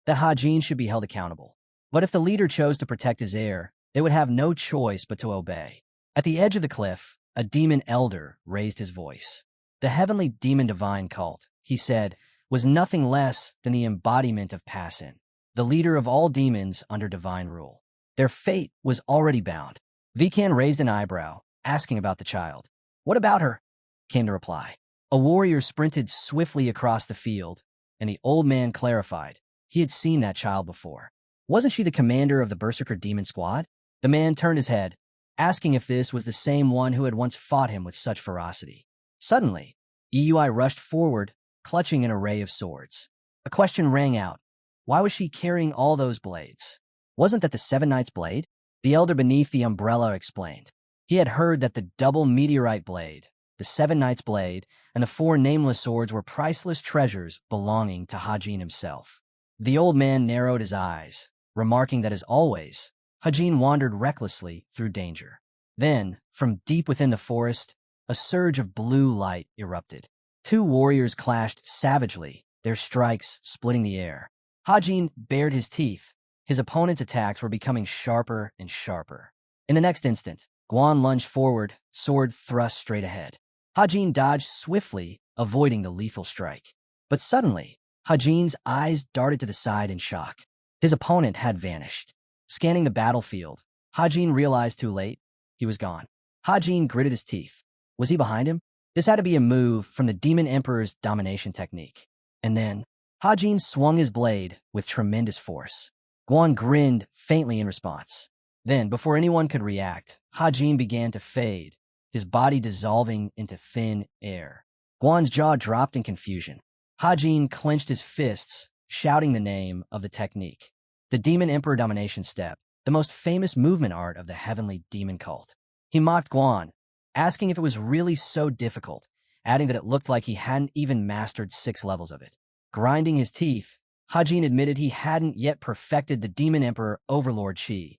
that Hajin should be held accountable. But if the leader chose to protect his heir, they would have no choice but to obey. At the edge of the cliff, a demon elder raised his voice. The heavenly demon divine cult, he said, was nothing less than the embodiment of Passin, the leader of all demons under divine rule. Their fate was already bound. Vikan raised an eyebrow, asking about the child. What about her? Came the reply. A warrior sprinted swiftly across the field, and the old man clarified. He had seen that child before. Wasn't she the commander of the Berserker Demon Squad? The man turned his head, asking if this was the same one who had once fought him with such ferocity. Suddenly, Yui rushed forward, clutching an array of swords. A question rang out. Why was she carrying all those blades? Wasn't that the Seven Knights' blade? The elder beneath the umbrella explained. He had heard that the double meteorite blade, the Seven Knights' blade, and the four nameless swords were priceless treasures belonging to Hajin himself. The old man narrowed his eyes, remarking that as always, Hajin wandered recklessly through danger. Then, from deep within the forest, a surge of blue light erupted. Two warriors clashed savagely, their strikes splitting the air. Hajin bared his teeth. His opponent's attacks were becoming sharper and sharper. In the next instant, Guan lunged forward, sword thrust straight ahead. Hajin dodged swiftly, avoiding the lethal strike. But suddenly, Hajin's eyes darted to the side in shock. His opponent had vanished. Scanning the battlefield, Hajin realized too late, he was gone. Hajin gritted his teeth. Was he behind him? This had to be a move from the Demon Emperor's domination technique. And then, Hajin swung his blade with tremendous force. Guan grinned faintly in response. Then, before anyone could react, Hajin began to fade, his body dissolving into thin air. Guan's jaw dropped in confusion. Hajin clenched his fists, shouting the name of the technique. The Demon Emperor Domination Step, the most famous movement art of the heavenly demon cult. He mocked Guan, asking if it was really so difficult, adding that it looked like he hadn't even mastered 6 levels of it. Grinding his teeth, Hajin admitted he hadn't yet perfected the Demon Emperor Overlord Chi,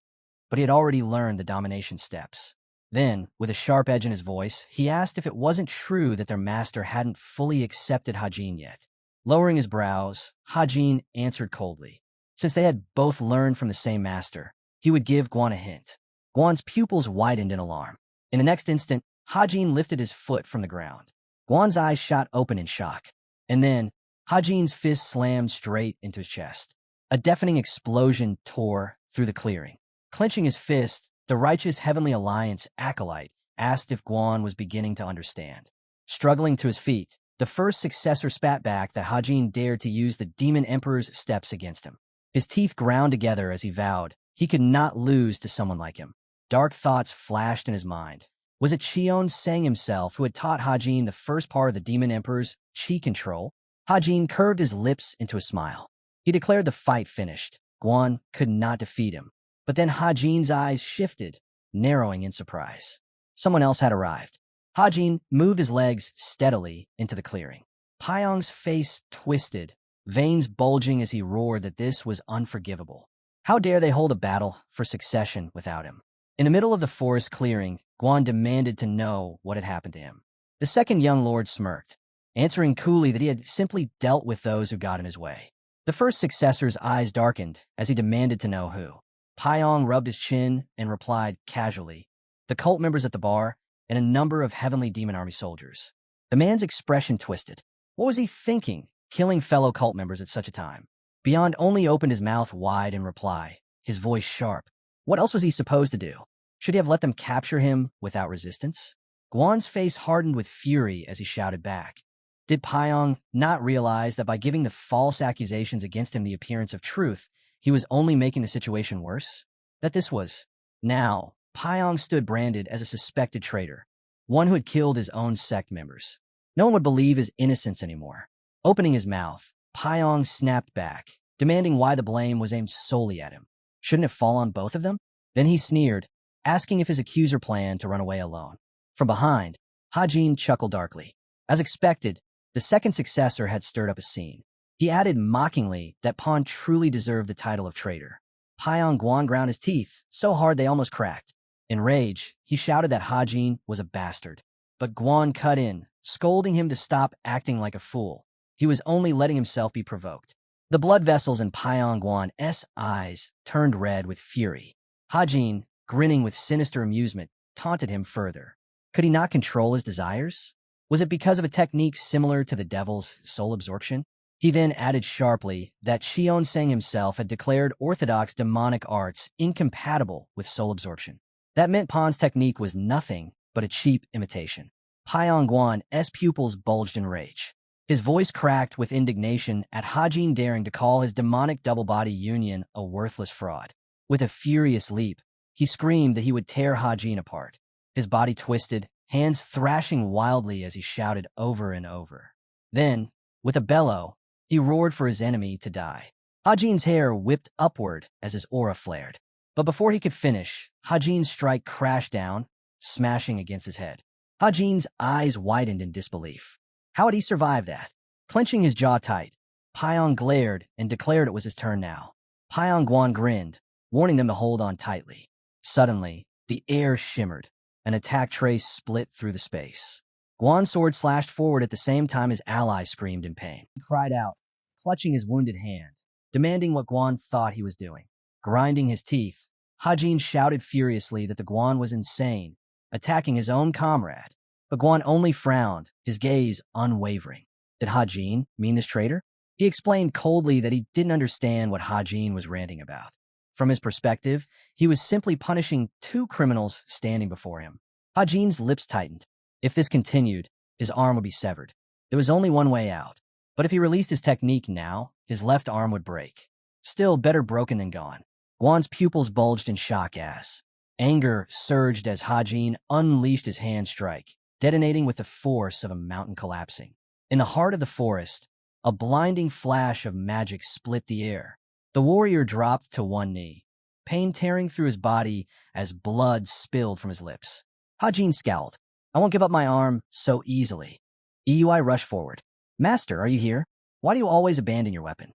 but he had already learned the domination steps. Then, with a sharp edge in his voice, he asked if it wasn't true that their master hadn't fully accepted Hajin yet. Lowering his brows, Hajin answered coldly. Since they had both learned from the same master, he would give Guan a hint. Guan's pupils widened in alarm. In the next instant, Hajin lifted his foot from the ground. Guan's eyes shot open in shock. And then, Hajin's fist slammed straight into his chest. A deafening explosion tore through the clearing. Clenching his fist, the righteous Heavenly Alliance acolyte asked if Guan was beginning to understand. Struggling to his feet, the first successor spat back that Hajin dared to use the Demon Emperor's steps against him. His teeth ground together as he vowed he could not lose to someone like him. Dark thoughts flashed in his mind. Was it Xion Sang himself who had taught Hajin the first part of the Demon Emperor's chi control? Hajin curved his lips into a smile. He declared the fight finished. Guan could not defeat him. But then Hajin's eyes shifted, narrowing in surprise. Someone else had arrived. Hajin moved his legs steadily into the clearing. Pyong's face twisted, veins bulging as he roared that this was unforgivable. How dare they hold a battle for succession without him? In the middle of the forest clearing, Guan demanded to know what had happened to him. The second young lord smirked, answering coolly that he had simply dealt with those who got in his way. The first successor's eyes darkened as he demanded to know who. Pyong rubbed his chin and replied casually, the cult members at the bar and a number of Heavenly Demon Army soldiers. The man's expression twisted. What was he thinking, killing fellow cult members at such a time? Beyond only opened his mouth wide in reply, his voice sharp. What else was he supposed to do? Should he have let them capture him without resistance? Guan's face hardened with fury as he shouted back. Did Pyong not realize that by giving the false accusations against him the appearance of truth, he was only making the situation worse? That this was. Now, Pyong stood branded as a suspected traitor, one who had killed his own sect members. No one would believe his innocence anymore. Opening his mouth, Pyong snapped back, demanding why the blame was aimed solely at him. Shouldn't it fall on both of them? Then he sneered, asking if his accuser planned to run away alone. From behind, Hajin chuckled darkly. As expected, the second successor had stirred up a scene. He added mockingly that Pan truly deserved the title of traitor. Pyong Guan ground his teeth, so hard they almost cracked. In rage, he shouted that Hajin was a bastard. But Guan cut in, scolding him to stop acting like a fool. He was only letting himself be provoked. The blood vessels in Pyong Guan's eyes turned red with fury. Hajin, grinning with sinister amusement, taunted him further. Could he not control his desires? Was it because of a technique similar to the devil's soul absorption? He then added sharply that Xion Sang himself had declared orthodox demonic arts incompatible with soul absorption. That meant Pan's technique was nothing but a cheap imitation. Pyong Guan's pupils bulged in rage. His voice cracked with indignation at Hajin daring to call his demonic double-body union a worthless fraud. With a furious leap, he screamed that he would tear Hajin apart. His body twisted, hands thrashing wildly as he shouted over and over. Then, with a bellow, he roared for his enemy to die. Hajin's hair whipped upward as his aura flared. But before he could finish, Hajin's strike crashed down, smashing against his head. Hajin's eyes widened in disbelief. How had he survived that? Clenching his jaw tight, Pyong glared and declared it was his turn now. Pyong Guan grinned, warning them to hold on tightly. Suddenly, the air shimmered. An attack trace split through the space. Guan's sword slashed forward at the same time his ally screamed in pain. He cried out, clutching his wounded hand, demanding what Guan thought he was doing. Grinding his teeth, Hajin shouted furiously that the Guan was insane, attacking his own comrade. But Guan only frowned, his gaze unwavering. Did Hajin mean this traitor? He explained coldly that he didn't understand what Hajin was ranting about. From his perspective, he was simply punishing two criminals standing before him. Hajin's lips tightened. If this continued, his arm would be severed. There was only one way out. But if he released his technique now, his left arm would break. Still, better broken than gone. Guan's pupils bulged in shock as anger surged as Hajin unleashed his hand strike, detonating with the force of a mountain collapsing. In the heart of the forest, a blinding flash of magic split the air. The warrior dropped to one knee, pain tearing through his body as blood spilled from his lips. Hajin scowled. I won't give up my arm so easily. Eui rushed forward. Master, are you here? Why do you always abandon your weapon?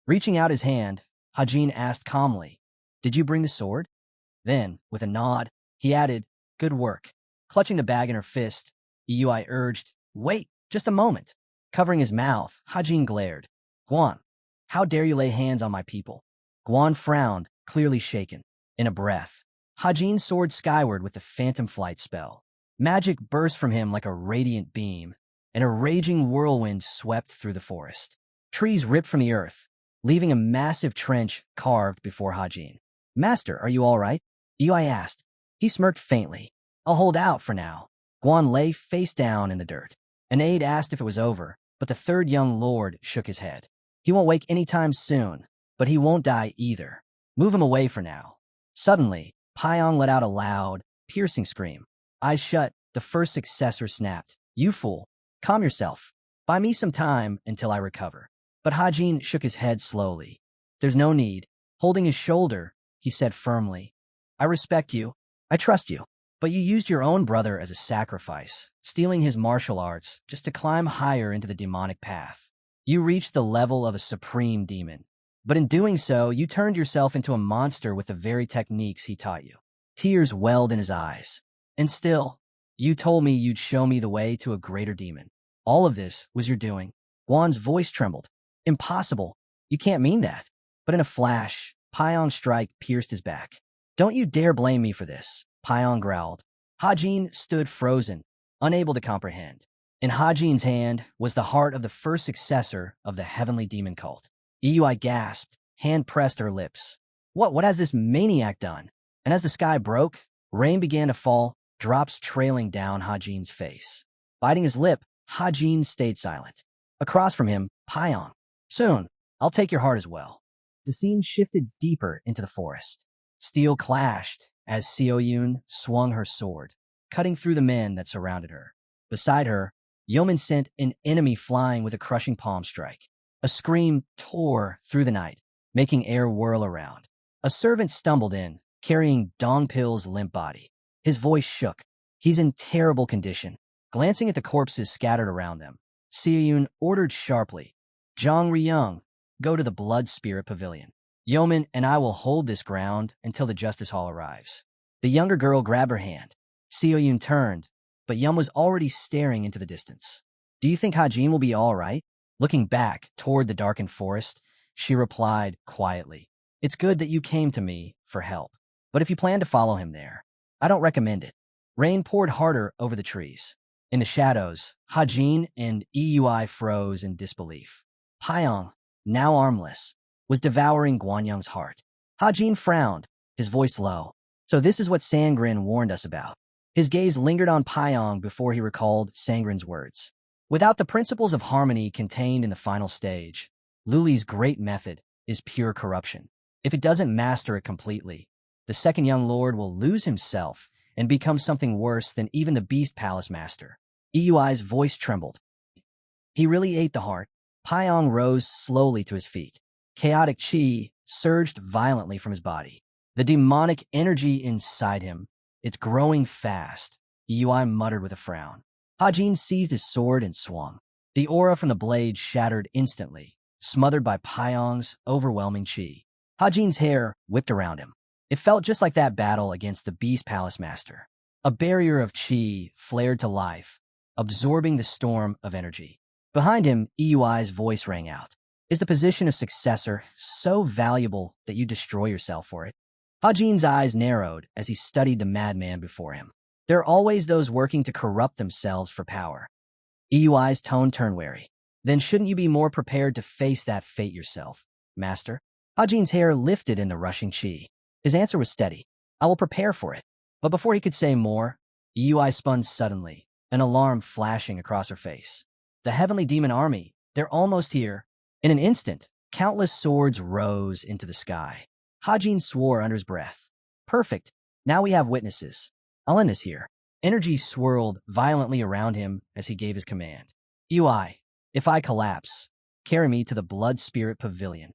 Reaching out his hand, Hajin asked calmly, Did you bring the sword? Then, with a nod, he added, Good work. Clutching the bag in her fist, Eui urged, Wait, just a moment. Covering his mouth, Hajin glared. Guan, how dare you lay hands on my people? Guan frowned, clearly shaken. In a breath, Hajin soared skyward with the phantom flight spell. Magic burst from him like a radiant beam, and a raging whirlwind swept through the forest. Trees ripped from the earth, leaving a massive trench carved before Hajin. Master, are you all right? Eui asked. He smirked faintly. I'll hold out for now. Guan lay face down in the dirt. An aide asked if it was over, but the third young lord shook his head. He won't wake any time soon, but he won't die either. Move him away for now. Suddenly, Pyong let out a loud, piercing scream. Eyes shut, the first successor snapped. You fool. Calm yourself. Buy me some time until I recover. But Hajin shook his head slowly. There's no need. Holding his shoulder, he said firmly. I respect you. I trust you. But you used your own brother as a sacrifice, stealing his martial arts just to climb higher into the demonic path. You reached the level of a supreme demon. But in doing so, you turned yourself into a monster with the very techniques he taught you. Tears welled in his eyes. And still, you told me you'd show me the way to a greater demon. All of this was your doing. Guan's voice trembled. Impossible. You can't mean that. But in a flash, Pyong's strike pierced his back. Don't you dare blame me for this, Pyong growled. Hajin stood frozen, unable to comprehend. In Hajin's hand was the heart of the first successor of the heavenly demon cult. Eui gasped, hand pressed her lips. What has this maniac done? And as the sky broke, rain began to fall, drops trailing down Hajin's face. Biting his lip, Hajin stayed silent. Across from him, Pyong. Soon, I'll take your heart as well. The scene shifted deeper into the forest. Steel clashed as Xiaoyun swung her sword, cutting through the men that surrounded her. Beside her, Yimun sent an enemy flying with a crushing palm strike. A scream tore through the night, making air whirl around. A servant stumbled in, carrying Dongpil's limp body. His voice shook. He's in terrible condition. Glancing at the corpses scattered around them, Xiaoyun ordered sharply, Zhang Riyang, go to the Blood Spirit Pavilion. Yeoman and I will hold this ground until the Justice Hall arrives. The younger girl grabbed her hand. Xiaoyun turned, but Yum was already staring into the distance. Do you think Hajin will be all right? Looking back toward the darkened forest, she replied quietly, It's good that you came to me for help, but if you plan to follow him there, I don't recommend it. Rain poured harder over the trees. In the shadows, Hajin and Eui froze in disbelief. Pyong, now armless, was devouring Guanyang's heart. Hajin frowned, his voice low. So this is what Sangrin warned us about. His gaze lingered on Pyong before he recalled Sangrin's words. Without the principles of harmony contained in the final stage, Luli's great method is pure corruption. If it doesn't master it completely, the second young lord will lose himself and become something worse than even the Beast Palace Master. Eyui's voice trembled. He really ate the heart. Pyong rose slowly to his feet. Chaotic chi surged violently from his body. The demonic energy inside him, it's growing fast, Eyui muttered with a frown. Hajin seized his sword and swung. The aura from the blade shattered instantly, smothered by Pyong's overwhelming chi. Hajin's hair whipped around him. It felt just like that battle against the Beast Palace Master. A barrier of chi flared to life, absorbing the storm of energy. Behind him, Euy's voice rang out. Is the position of successor so valuable that you destroy yourself for it? Hajin's eyes narrowed as he studied the madman before him. There are always those working to corrupt themselves for power. Euy's tone turned wary. Then shouldn't you be more prepared to face that fate yourself, master? Hajin's hair lifted in the rushing chi. His answer was steady. I will prepare for it. But before he could say more, Eui spun suddenly, an alarm flashing across her face. The heavenly demon army, they're almost here. In an instant, countless swords rose into the sky. Hajin swore under his breath. Perfect. Now we have witnesses. I'll end this here. Energy swirled violently around him as he gave his command. Eui, if I collapse, carry me to the Blood Spirit Pavilion.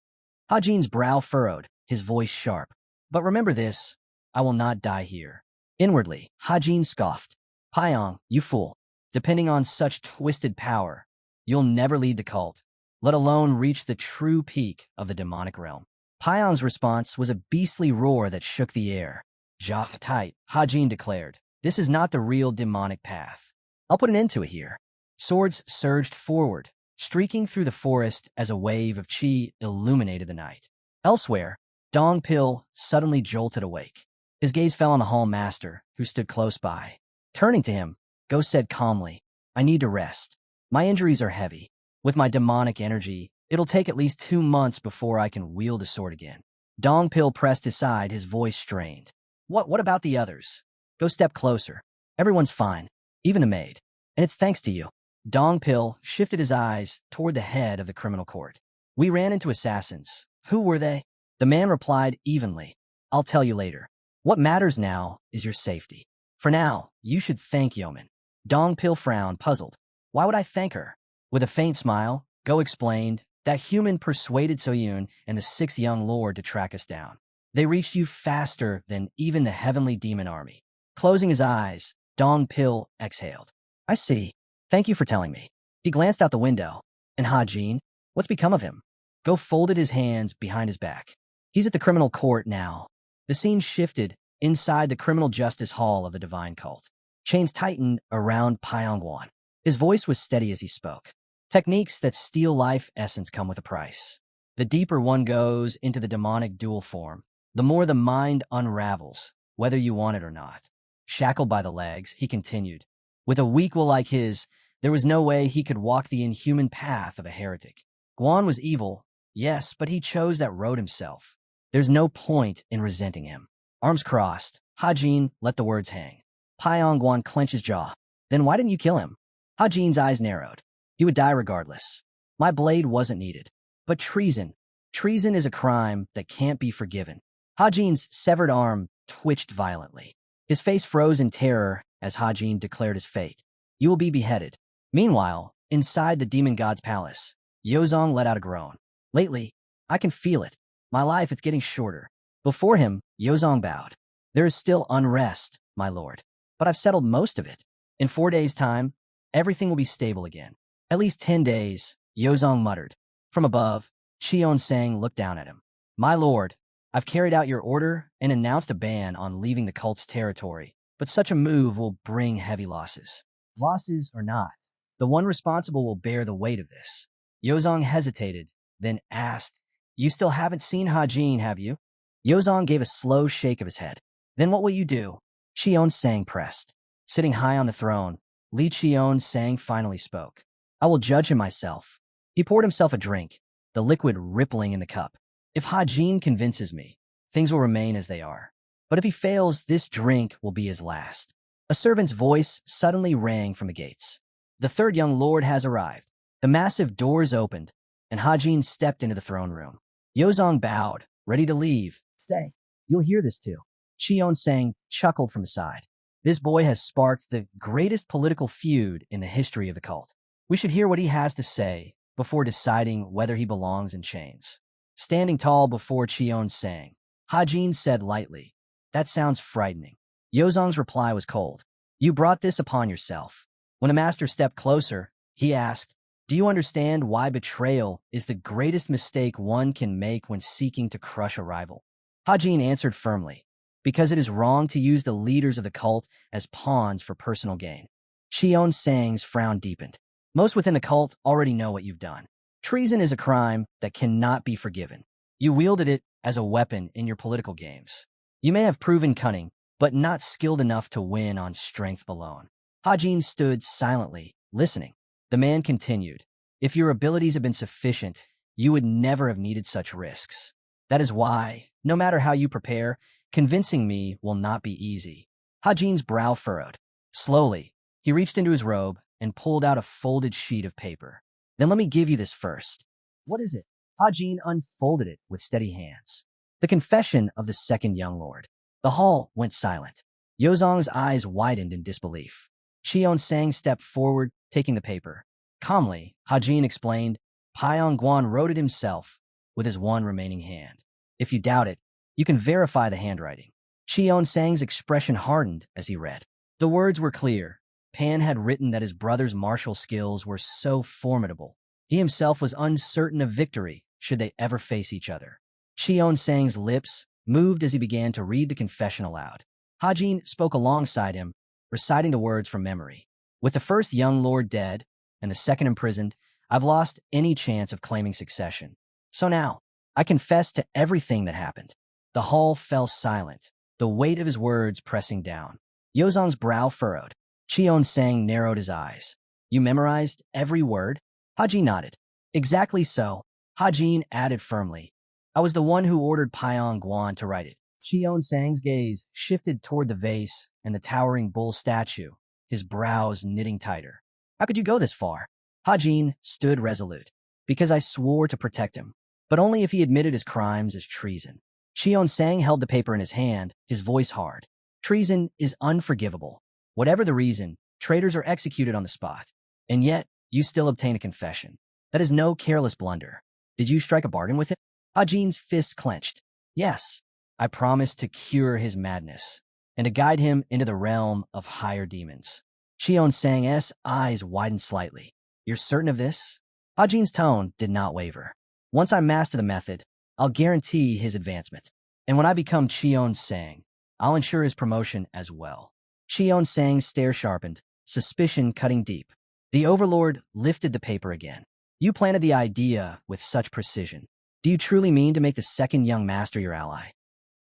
Hajin's brow furrowed, his voice sharp. But remember this, I will not die here. Inwardly, Hajin scoffed. Pyong, you fool. Depending on such twisted power, you'll never lead the cult, let alone reach the true peak of the demonic realm. Pyong's response was a beastly roar that shook the air. Ja tight, Hajin declared. This is not the real demonic path. I'll put an end to it here. Swords surged forward, streaking through the forest as a wave of chi illuminated the night. Elsewhere, Dong Pil suddenly jolted awake. His gaze fell on the hall master, who stood close by. Turning to him, Go said calmly, I need to rest. My injuries are heavy. With my demonic energy, it'll take at least 2 months before I can wield a sword again. Dong Pil pressed his side, his voice strained. What about the others? Go step closer. Everyone's fine, even the maid. And it's thanks to you. Dong Pil shifted his eyes toward the head of the criminal court. We ran into assassins. Who were they? The man replied evenly. I'll tell you later. What matters now is your safety. For now, you should thank Yeoman. Dong Pil frowned, puzzled. Why would I thank her? With a faint smile, Go explained, that human persuaded Soyun and the 6th young lord to track us down. They reached you faster than even the heavenly demon army. Closing his eyes, Dong Pil exhaled. I see. Thank you for telling me. He glanced out the window. And Hajin? What's become of him? Go folded his hands behind his back. He's at the criminal court now. The scene shifted inside the criminal justice hall of the divine cult. Chains tightened around Pyongwon. His voice was steady as he spoke. Techniques that steal life essence come with a price. The deeper one goes into the demonic dual form, the more the mind unravels, whether you want it or not. Shackled by the legs, he continued. With a weak will like his, there was no way he could walk the inhuman path of a heretic. Guan was evil, yes, but he chose that road himself. There's no point in resenting him. Arms crossed, Hajin let the words hang. Pyongwon clenched his jaw. Then why didn't you kill him? Hajin's eyes narrowed. He would die regardless. My blade wasn't needed. But treason. Treason is a crime that can't be forgiven. Hajin's severed arm twitched violently. His face froze in terror as Hajin declared his fate. You will be beheaded. Meanwhile, inside the demon god's palace, Yozong let out a groan. Lately, I can feel it. My life is getting shorter. Before him, Yozong bowed. There is still unrest, my lord. But I've settled most of it. In 4 days' time, everything will be stable again. At least 10 days, Yozong muttered. From above, Cheon Sang looked down at him. My lord, I've carried out your order and announced a ban on leaving the cult's territory, but such a move will bring heavy losses. Losses or not, the one responsible will bear the weight of this. Yozong hesitated, then asked, You still haven't seen Hajin, have you? Yozong gave a slow shake of his head. Then what will you do? Cheon Sang pressed. Sitting high on the throne, Li Cheon Sang finally spoke. I will judge him myself. He poured himself a drink, the liquid rippling in the cup. If Hajin convinces me, things will remain as they are. But if he fails, this drink will be his last. A servant's voice suddenly rang from the gates. The 3rd young lord has arrived. The massive doors opened, and Hajin stepped into the throne room. Yozong bowed, ready to leave. Stay. You'll hear this too. Cheon Sang chuckled from the side. This boy has sparked the greatest political feud in the history of the cult. We should hear what he has to say before deciding whether he belongs in chains. Standing tall before Cheon Sang, Hajin said lightly, That sounds frightening. Yozong's reply was cold. You brought this upon yourself. When the master stepped closer, he asked, Do you understand why betrayal is the greatest mistake one can make when seeking to crush a rival? Hajin answered firmly, Because it is wrong to use the leaders of the cult as pawns for personal gain. Shion Sang's frown deepened. Most within the cult already know what you've done. Treason is a crime that cannot be forgiven. You wielded it as a weapon in your political games. You may have proven cunning, but not skilled enough to win on strength alone. Hajin stood silently, listening. The man continued. If your abilities had been sufficient, you would never have needed such risks. That is why, no matter how you prepare, convincing me will not be easy. Hajin's brow furrowed. Slowly, he reached into his robe and pulled out a folded sheet of paper. Then let me give you this first. What is it? Hajin unfolded it with steady hands. The confession of the second young lord. The hall went silent. Yozong's eyes widened in disbelief. Shion Sang stepped forward, taking the paper. Calmly, Hajin explained, Paiyong Guan wrote it himself with his one remaining hand. If you doubt it, you can verify the handwriting. Shion Sang's expression hardened as he read. The words were clear. Pan had written that his brother's martial skills were so formidable. He himself was uncertain of victory should they ever face each other. Shion Sang's lips moved as he began to read the confession aloud. Hajin spoke alongside him, reciting the words from memory. With the first young lord dead and the second imprisoned, I've lost any chance of claiming succession. So now, I confess to everything that happened. The hall fell silent, the weight of his words pressing down. Yozong's brow furrowed. Shion Sang narrowed his eyes. You memorized every word? Hajin nodded. Exactly so. Hajin added firmly. I was the one who ordered Paiyong Guan to write it. Shion Sang's gaze shifted toward the vase and the towering bull statue, his brows knitting tighter. How could you go this far? Hajin stood resolute. Because I swore to protect him, but only if he admitted his crimes as treason. Shion Sang held the paper in his hand, his voice hard. Treason is unforgivable. Whatever the reason, traitors are executed on the spot. And yet, you still obtain a confession. That is no careless blunder. Did you strike a bargain with him? Hajin's fist clenched. Yes, I promised to cure his madness and to guide him into the realm of higher demons. Shion Sang's eyes widened slightly. You're certain of this? Hajin's tone did not waver. Once I master the method, I'll guarantee his advancement. And when I become Shion Sang, I'll ensure his promotion as well. Shion Sang's stare sharpened, suspicion cutting deep. The overlord lifted the paper again. You planted the idea with such precision. Do you truly mean to make the second young master your ally?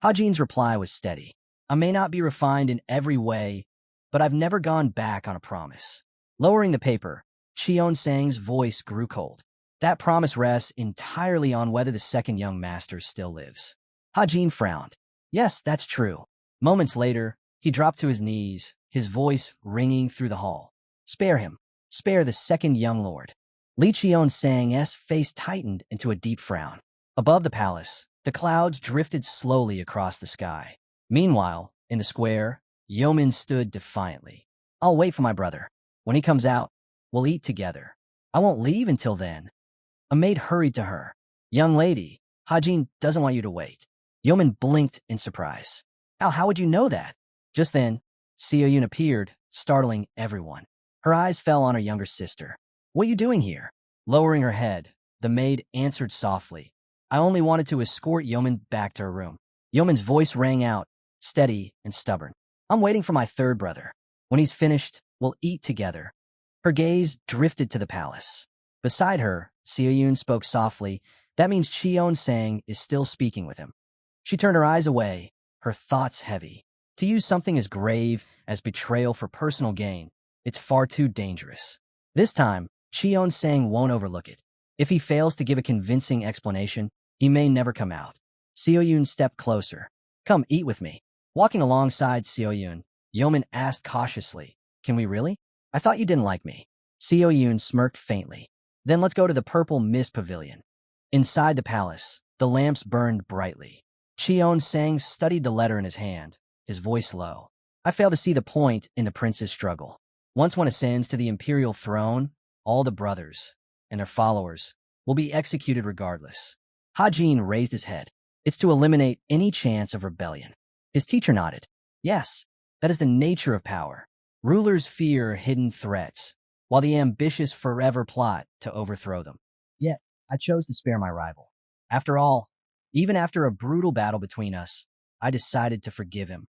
Hajin's reply was steady. I may not be refined in every way, but I've never gone back on a promise. Lowering the paper, Shion Sang's voice grew cold. That promise rests entirely on whether the second young master still lives. Hajin frowned. Yes, that's true. Moments later, he dropped to his knees, his voice ringing through the hall. Spare him. Spare the second young lord. Li Shion Sang's face tightened into a deep frown. Above the palace, the clouds drifted slowly across the sky. Meanwhile, in the square, Yimun stood defiantly. I'll wait for my brother. When he comes out, we'll eat together. I won't leave until then. A maid hurried to her. Young lady, Hajin doesn't want you to wait. Yimun blinked in surprise. How would you know that? Just then, Xiaoyun appeared, startling everyone. Her eyes fell on her younger sister. What are you doing here? Lowering her head, the maid answered softly. I only wanted to escort Yimun back to her room. Yeoman's voice rang out, steady and stubborn. I'm waiting for my third brother. When he's finished, we'll eat together. Her gaze drifted to the palace. Beside her, Xiaoyun spoke softly. That means Shion Sang is still speaking with him. She turned her eyes away, her thoughts heavy. To use something as grave as betrayal for personal gain, it's far too dangerous. This time, Shion Sang won't overlook it. If he fails to give a convincing explanation, he may never come out. Xiaoyun stepped closer. Come eat with me. Walking alongside Xiaoyun, Yeoman asked cautiously, Can we really? I thought you didn't like me. Xiaoyun smirked faintly. Then let's go to the Purple Mist Pavilion. Inside the palace, the lamps burned brightly. Shion Sang studied the letter in his hand, his voice low. I fail to see the point in the prince's struggle. Once one ascends to the imperial throne, all the brothers and their followers will be executed regardless. Hajin raised his head. It's to eliminate any chance of rebellion. His teacher nodded. Yes, that is the nature of power. Rulers fear hidden threats, while the ambitious forever plot to overthrow them. Yet, I chose to spare my rival. After all, even after a brutal battle between us, I decided to forgive him.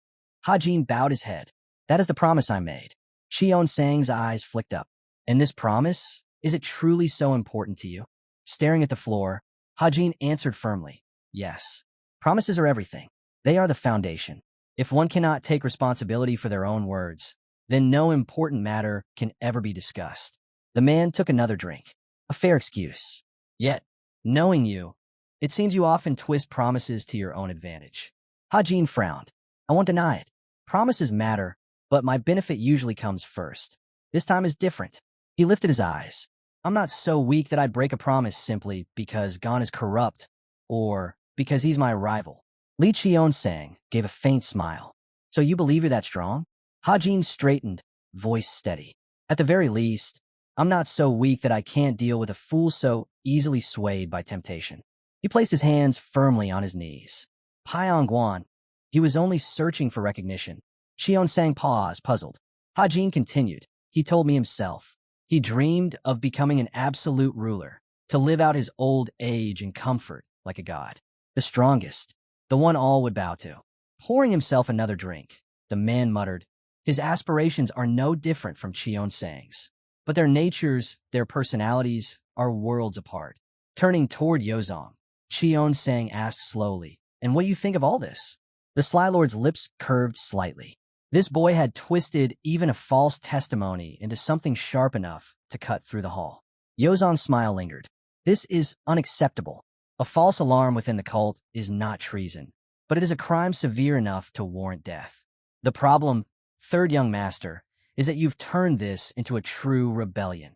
Hajin bowed his head. That is the promise I made. Xion-sang's eyes flicked up. And this promise? Is it truly so important to you? Staring at the floor, Hajin answered firmly, yes. Promises are everything. They are the foundation. If one cannot take responsibility for their own words, then no important matter can ever be discussed. The man took another drink. A fair excuse. Yet, knowing you, it seems you often twist promises to your own advantage. Hajin frowned. I won't deny it. Promises matter, but my benefit usually comes first. This time is different. He lifted his eyes. I'm not so weak that I'd break a promise simply because Gon is corrupt or because he's my rival. Li Qion-sang gave a faint smile. So you believe you're that strong? Hajin straightened, voice steady. At the very least, I'm not so weak that I can't deal with a fool so easily swayed by temptation. He placed his hands firmly on his knees. Paiyang Guan, he was only searching for recognition. Qion-sang paused, puzzled. Hajin continued. He told me himself. He dreamed of becoming an absolute ruler, to live out his old age in comfort like a god. The strongest, the one all would bow to. Pouring himself another drink, the man muttered, his aspirations are no different from Qion-sang's. But their natures, their personalities, are worlds apart. Turning toward Yozong, Qion-sang asked slowly, and what do you think of all this? The Sly Lord's lips curved slightly. This boy had twisted even a false testimony into something sharp enough to cut through the hall. Yozong's smile lingered. This is unacceptable. A false alarm within the cult is not treason, but it is a crime severe enough to warrant death. The problem, third young master, is that you've turned this into a true rebellion,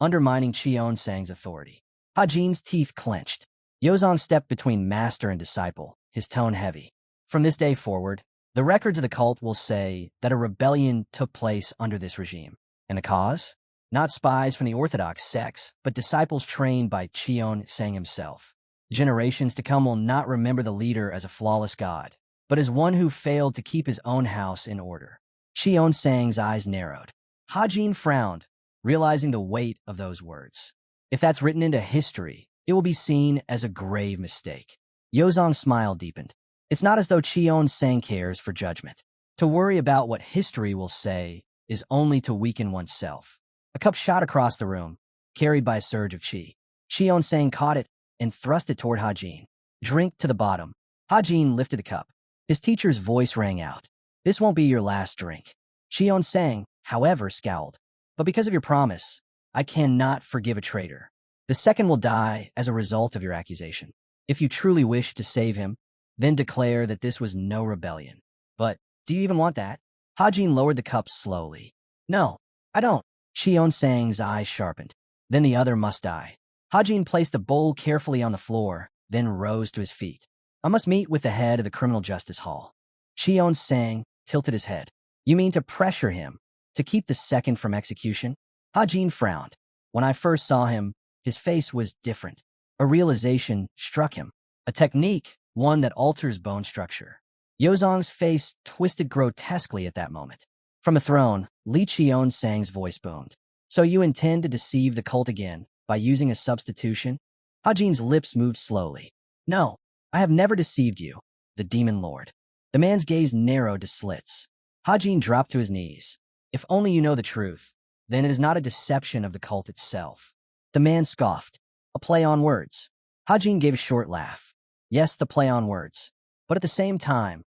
undermining Qion-sang's authority. Hajin's teeth clenched. Yozong stepped between master and disciple, his tone heavy. From this day forward, the records of the cult will say that a rebellion took place under this regime. And the cause? Not spies from the orthodox sects, but disciples trained by Qion-sang himself. Generations to come will not remember the leader as a flawless god, but as one who failed to keep his own house in order. Qion-sang's eyes narrowed. Hajin frowned, realizing the weight of those words. If that's written into history, it will be seen as a grave mistake. Yozong's smile deepened. It's not as though Qion-sang cares for judgment. To worry about what history will say is only to weaken oneself. A cup shot across the room, carried by a surge of qi. Qion-sang caught it and thrust it toward Hajin. Drink to the bottom. Hajin lifted the cup. His teacher's voice rang out. This won't be your last drink. Qion-sang, however, scowled. But because of your promise, I cannot forgive a traitor. The second will die as a result of your accusation. If you truly wish to save him, then declare that this was no rebellion. But do you even want that? Hajin lowered the cup slowly. No, I don't. Qion-sang's eyes sharpened. Then the other must die. Hajin placed the bowl carefully on the floor, then rose to his feet. I must meet with the head of the criminal justice hall. Qion-sang tilted his head. You mean to pressure him, to keep the second from execution? Hajin frowned. When I first saw him, his face was different. A realization struck him. A technique, one that alters bone structure. Yozong's face twisted grotesquely at that moment. From a throne, Li Qion-sang's voice boomed. So you intend to deceive the cult again by using a substitution? Hajin's lips moved slowly. No, I have never deceived you, the demon lord. The man's gaze narrowed to slits. Hajin dropped to his knees. If only you know the truth, then it is not a deception of the cult itself. The man scoffed. A play on words. Hajin gave a short laugh. Yes, the play on words. But at the same time,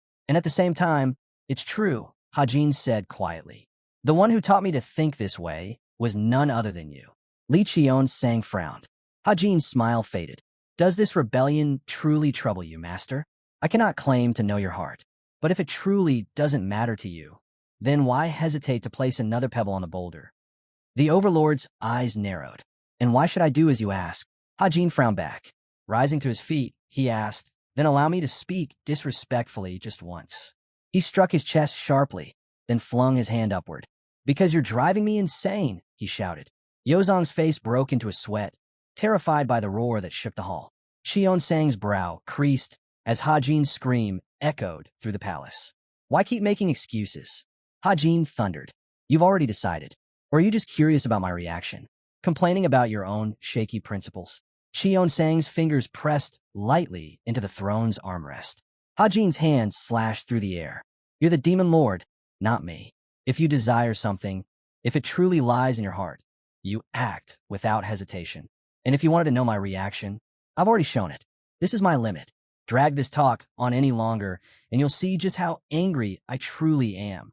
it's true, Hajin said quietly. The one who taught me to think this way was none other than you. Li Qion-sang frowned. Hajin's smile faded. Does this rebellion truly trouble you, master? I cannot claim to know your heart. But if it truly doesn't matter to you, then why hesitate to place another pebble on the boulder? The overlord's eyes narrowed. And why should I do as you ask? Hajin frowned back. Rising to his feet, he asked, then allow me to speak disrespectfully just once. He struck his chest sharply, then flung his hand upward. Because you're driving me insane, he shouted. Yozong's face broke into a sweat, terrified by the roar that shook the hall. Qion-sang's brow creased as Hajin's scream echoed through the palace. Why keep making excuses? Hajin thundered. You've already decided. Or are you just curious about my reaction? Complaining about your own shaky principles? Qion-sang's fingers pressed lightly into the throne's armrest. Hajin's hand slashed through the air. You're the demon lord, not me. If you desire something, If it truly lies in your heart, you act without hesitation. And if you wanted to know my reaction, I've already shown it. This is my limit. Drag this talk on any longer, and you'll see just how angry I truly am.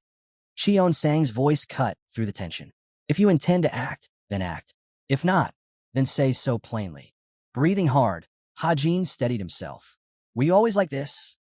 Shion Sang's voice cut through the tension. If you intend to act, then act. If not, then say so plainly. Breathing hard, Hajin steadied himself. Were you always like this?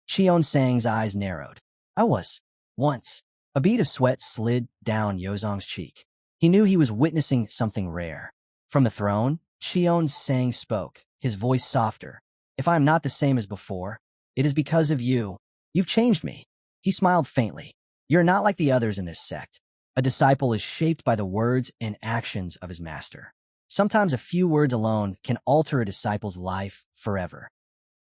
Shion Sang's eyes narrowed. I was. Once. A bead of sweat slid down Yozong's cheek. He knew he was witnessing something rare. From the throne, Shion Sang spoke, his voice softer. If I am not the same as before, it is because of you. You've changed me. He smiled faintly. You're not like the others in this sect. A disciple is shaped by the words and actions of his master. Sometimes a few words alone can alter a disciple's life forever.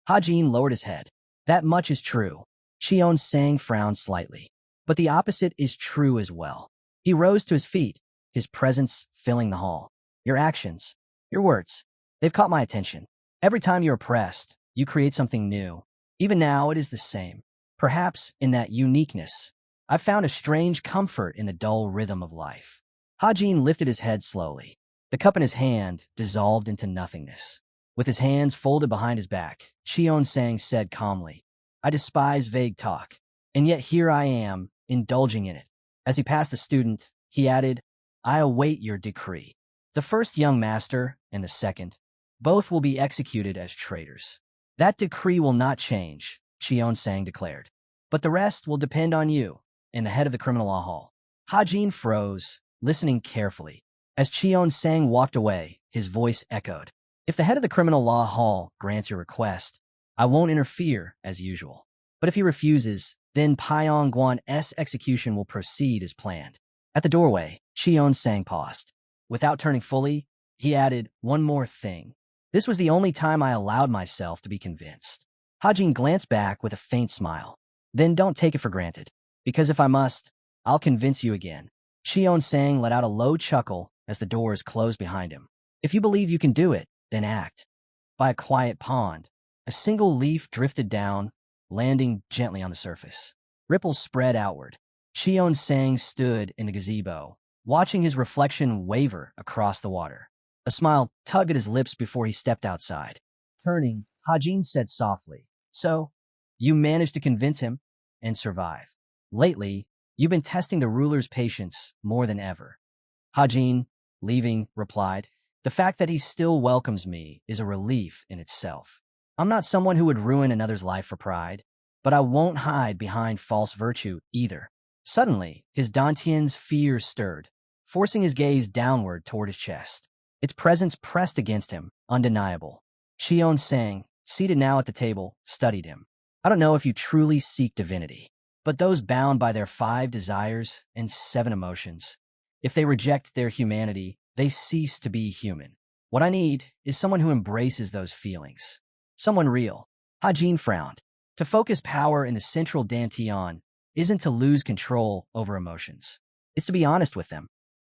Hajin lowered his head. That much is true. Shion Sang frowned slightly. But the opposite is true as well. He rose to his feet, his presence filling the hall. Your actions, your words, they've caught my attention. Every time you're pressed, you create something new. Even now, it is the same. Perhaps in that uniqueness, I've found a strange comfort in the dull rhythm of life. Hajin lifted his head slowly. The cup in his hand dissolved into nothingness. With his hands folded behind his back, Shion Sang said calmly, I despise vague talk, and yet here I am, indulging in it. As he passed the student, he added, I await your decree. The first young master and the second, both will be executed as traitors. That decree will not change, Shion Sang declared. But the rest will depend on you, and the head of the criminal law hall. Hajin froze, listening carefully. As Shion Sang walked away, his voice echoed. If the head of the criminal law hall grants your request, I won't interfere as usual. But if he refuses, then Pyong Guan's execution will proceed as planned. At the doorway, Shion Sang paused. Without turning fully, he added one more thing. This was the only time I allowed myself to be convinced. Hajin glanced back with a faint smile. Then don't take it for granted, because if I must, I'll convince you again. Shion Sang let out a low chuckle as the doors closed behind him. If you believe you can do it, then act. By a quiet pond, a single leaf drifted down, landing gently on the surface. Ripples spread outward. Shion Sang stood in the gazebo, watching his reflection waver across the water. A smile tugged at his lips before he stepped outside. Turning, Hajin said softly, So, you managed to convince him and survive. Lately, you've been testing the ruler's patience more than ever. Hajin, leaving, replied, The fact that he still welcomes me is a relief in itself. I'm not someone who would ruin another's life for pride, but I won't hide behind false virtue either. Suddenly, his Dantian's fear stirred, forcing his gaze downward toward his chest. Its presence pressed against him, undeniable. Shion Sang, seated now at the table, studied him. I don't know if you truly seek divinity, but those bound by their 5 desires and 7 emotions, if they reject their humanity, they cease to be human. What I need is someone who embraces those feelings. Someone real. Hajin frowned. To focus power in the central Dantian isn't to lose control over emotions. It's to be honest with them.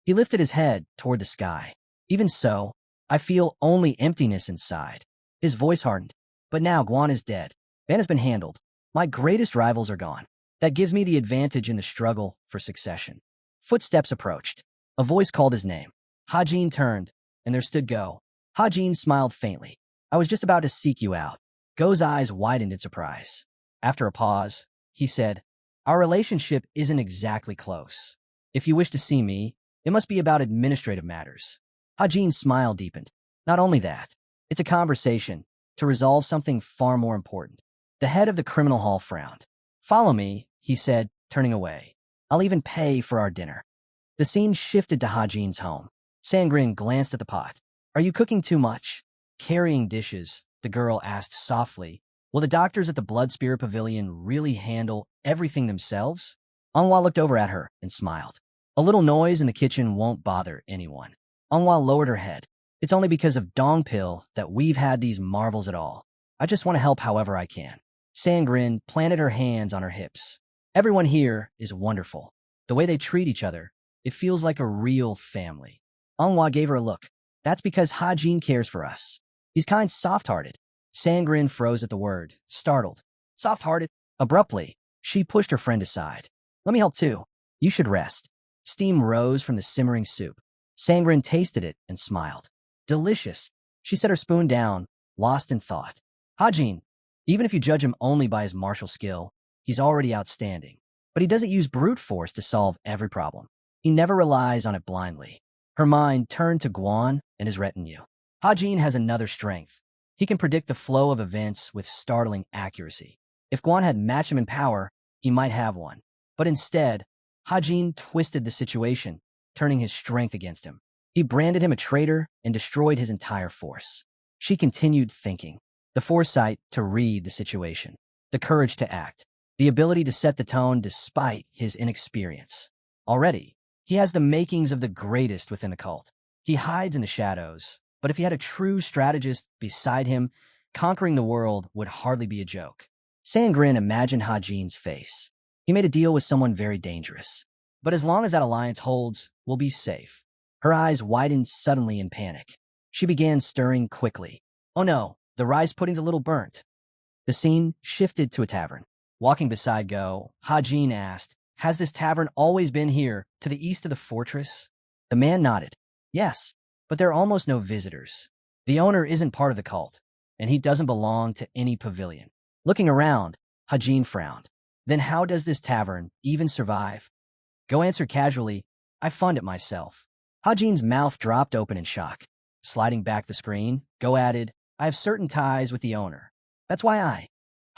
He lifted his head toward the sky. Even so, I feel only emptiness inside. His voice hardened. But now Guan is dead. Van has been handled. My greatest rivals are gone. That gives me the advantage in the struggle for succession. Footsteps approached. A voice called his name. Hajin turned, and there stood Go. Hajin smiled faintly. I was just about to seek you out. Go's eyes widened in surprise. After a pause, he said, Our relationship isn't exactly close. If you wish to see me, it must be about administrative matters. Hajin's smile deepened. Not only that, it's a conversation to resolve something far more important. The head of the criminal hall frowned. Follow me, he said, turning away. I'll even pay for our dinner. The scene shifted to Hajin's home. Sangrin glanced at the pot. Are you cooking too much? Carrying dishes, the girl asked softly. Will the doctors at the Blood Spirit Pavilion really handle everything themselves? Anhwa looked over at her and smiled. A little noise in the kitchen won't bother anyone. Anhwa lowered her head. It's only because of Dongpil that we've had these marvels at all. I just want to help however I can. Sangrin planted her hands on her hips. Everyone here is wonderful. The way they treat each other, it feels like a real family. Anhwa gave her a look. That's because Hajin cares for us. He's kind, soft-hearted. Sangrin froze at the word, startled. Soft-hearted? Abruptly, she pushed her friend aside. Let me help too. You should rest. Steam rose from the simmering soup. Sangren tasted it and smiled. Delicious. She set her spoon down, lost in thought. Hajin, even if you judge him only by his martial skill, he's already outstanding. But he doesn't use brute force to solve every problem. He never relies on it blindly. Her mind turned to Guan and his retinue. Hajin has another strength. He can predict the flow of events with startling accuracy. If Guan had matched him in power, he might have one. But instead, Hajin twisted the situation, turning his strength against him. He branded him a traitor and destroyed his entire force. She continued thinking. The foresight to read the situation. The courage to act. The ability to set the tone despite his inexperience. Already, he has the makings of the greatest within the cult. He hides in the shadows, but if he had a true strategist beside him, conquering the world would hardly be a joke. Sangren imagined Hajin's face. He made a deal with someone very dangerous. But as long as that alliance holds, we'll be safe. Her eyes widened suddenly in panic. She began stirring quickly. Oh no, the rice pudding's a little burnt. The scene shifted to a tavern. Walking beside Go, Hajin asked, "Has this tavern always been here, to the east of the fortress?" The man nodded. Yes, but there are almost no visitors. The owner isn't part of the cult, and he doesn't belong to any pavilion. Looking around, Hajin frowned. Then how does this tavern even survive? Go answered casually, "I fund it myself." Hajin's mouth dropped open in shock. Sliding back the screen, Go added, "I have certain ties with the owner. That's why I."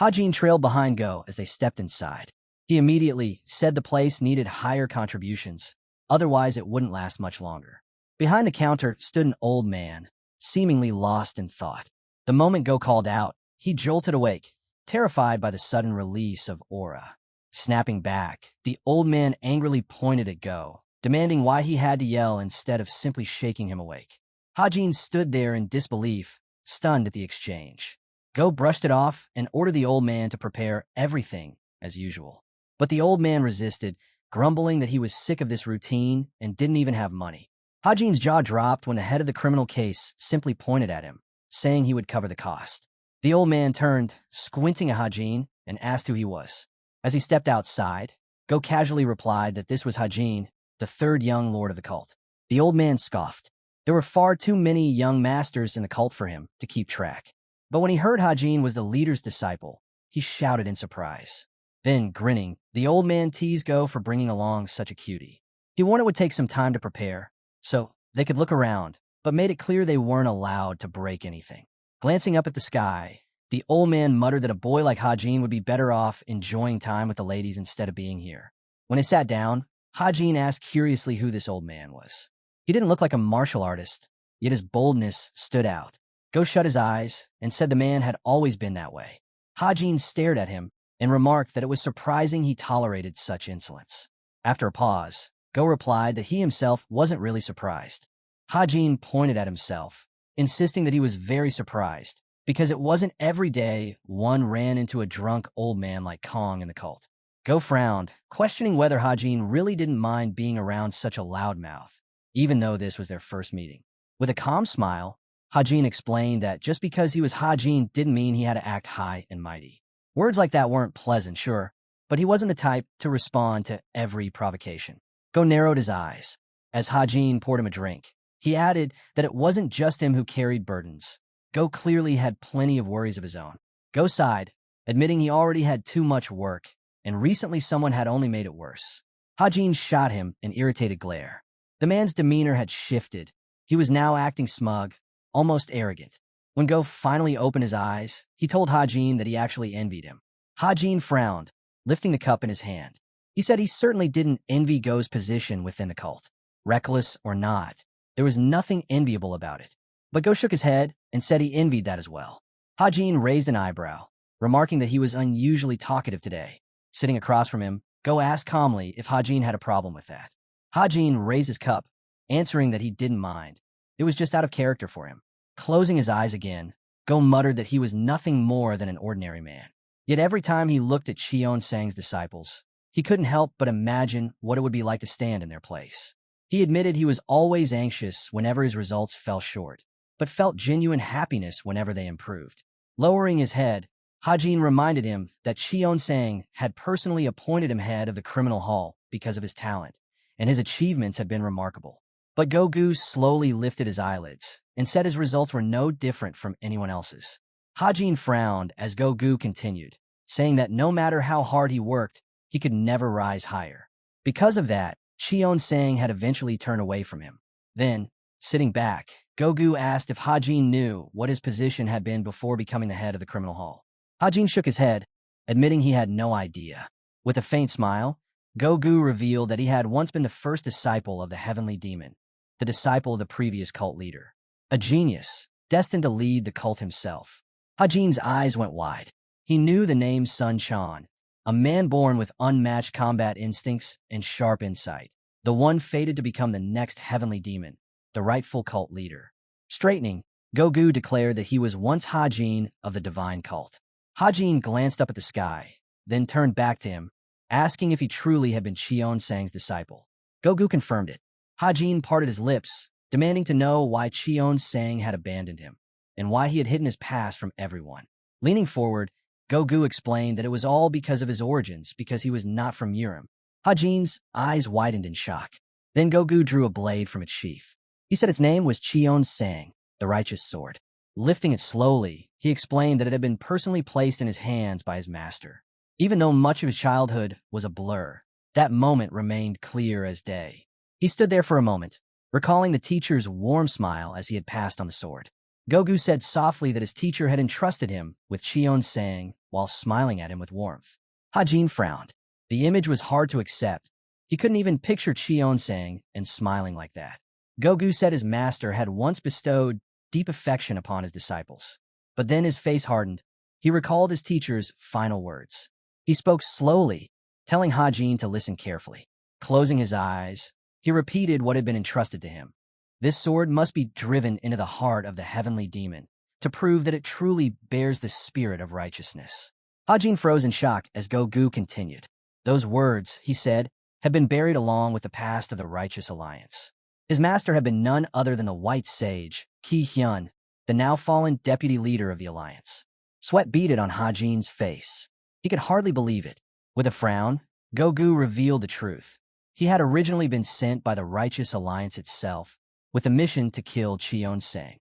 Hajin trailed behind Go as they stepped inside. He immediately said the place needed higher contributions, otherwise it wouldn't last much longer. Behind the counter stood an old man, seemingly lost in thought. The moment Go called out, he jolted awake, terrified by the sudden release of aura. Snapping back, the old man angrily pointed at Go, demanding why he had to yell instead of simply shaking him awake. Hajin stood there in disbelief, stunned at the exchange. Go brushed it off and ordered the old man to prepare everything as usual. But the old man resisted, grumbling that he was sick of this routine and didn't even have money. Hajin's jaw dropped when the head of the criminal case simply pointed at him, saying he would cover the cost. The old man turned, squinting at Hajin, and asked who he was. As he stepped outside, Go casually replied that this was Hajin, the third young lord of the cult. The old man scoffed. There were far too many young masters in the cult for him to keep track. But when he heard Hajin was the leader's disciple, he shouted in surprise. Then, grinning, the old man teased Go for bringing along such a cutie. He warned it would take some time to prepare, so they could look around, but made it clear they weren't allowed to break anything. Glancing up at the sky, the old man muttered that a boy like Hajin would be better off enjoying time with the ladies instead of being here. When they sat down, Hajin asked curiously who this old man was. He didn't look like a martial artist, yet his boldness stood out. Go shut his eyes and said the man had always been that way. Hajin stared at him and remarked that it was surprising he tolerated such insolence. After a pause, Go replied that he himself wasn't really surprised. Hajin pointed at himself, insisting that he was very surprised, because it wasn't every day one ran into a drunk old man like Kong in the cult. Go frowned, questioning whether Hajin really didn't mind being around such a loudmouth, even though this was their first meeting. With a calm smile, Hajin explained that just because he was Hajin didn't mean he had to act high and mighty. Words like that weren't pleasant, sure, but he wasn't the type to respond to every provocation. Go narrowed his eyes. As Hajin poured him a drink, he added that it wasn't just him who carried burdens. Go clearly had plenty of worries of his own. Go sighed, admitting he already had too much work, and recently someone had only made it worse. Hajin shot him an irritated glare. The man's demeanor had shifted. He was now acting smug, almost arrogant. When Go finally opened his eyes, he told Hajin that he actually envied him. Hajin frowned, lifting the cup in his hand. He said he certainly didn't envy Go's position within the cult. Reckless or not, there was nothing enviable about it. But Go shook his head and said he envied that as well. Hajin raised an eyebrow, remarking that he was unusually talkative today. Sitting across from him, Go asked calmly if Hajin had a problem with that. Hajin raised his cup, answering that he didn't mind. It was just out of character for him. Closing his eyes again, Go muttered that he was nothing more than an ordinary man. Yet every time he looked at Cheon Sang's disciples, he couldn't help but imagine what it would be like to stand in their place. He admitted he was always anxious whenever his results fell short, but felt genuine happiness whenever they improved. Lowering his head, Hajin reminded him that Cheon Sang had personally appointed him head of the criminal hall because of his talent, and his achievements had been remarkable. But Go-Gu slowly lifted his eyelids and said his results were no different from anyone else's. Hajin frowned as Go-Gu continued, saying that no matter how hard he worked, he could never rise higher. Because of that, Cheon-sang had eventually turned away from him. Then, sitting back, Go-Gu asked if Hajin knew what his position had been before becoming the head of the criminal hall. Hajin shook his head, admitting he had no idea. With a faint smile, Go-Gu revealed that he had once been the first disciple of the heavenly demon, the disciple of the previous cult leader. A genius, destined to lead the cult himself. Hajin's eyes went wide. He knew the name Sun Chan, a man born with unmatched combat instincts and sharp insight, the one fated to become the next heavenly demon, the rightful cult leader. Straightening, Go-Gu declared that he was once Hajin of the divine cult. Hajin glanced up at the sky, then turned back to him, asking if he truly had been Cheon-sang's disciple. Go-Gu confirmed it. Hajin parted his lips, demanding to know why Cheon-sang had abandoned him, and why he had hidden his past from everyone. Leaning forward, Go-Gu explained that it was all because of his origins, because he was not from Yurin. Hajin's eyes widened in shock. Then Go-Gu drew a blade from its sheath. He said its name was Cheon-sang, the righteous sword. Lifting it slowly, he explained that it had been personally placed in his hands by his master. Even though much of his childhood was a blur, that moment remained clear as day. He stood there for a moment, recalling the teacher's warm smile as he had passed on the sword. Go-Gu said softly that his teacher had entrusted him with Cheon-sang while smiling at him with warmth. Hajin frowned. The image was hard to accept. He couldn't even picture Cheon-sang and smiling like that. Go-Gu said his master had once bestowed deep affection upon his disciples. But then his face hardened. He recalled his teacher's final words. He spoke slowly, telling Hajin to listen carefully. Closing his eyes, he repeated what had been entrusted to him. This sword must be driven into the heart of the heavenly demon to prove that it truly bears the spirit of righteousness. Hajin froze in shock as Go-Gu continued. Those words, he said, had been buried along with the past of the Righteous Alliance. His master had been none other than the White Sage, Ki-hyun, the now-fallen deputy leader of the Alliance. Sweat beaded on Hajin's face. He could hardly believe it. With a frown, Go-Gu revealed the truth. He had originally been sent by the Righteous Alliance itself with a mission to kill Cheon-sang.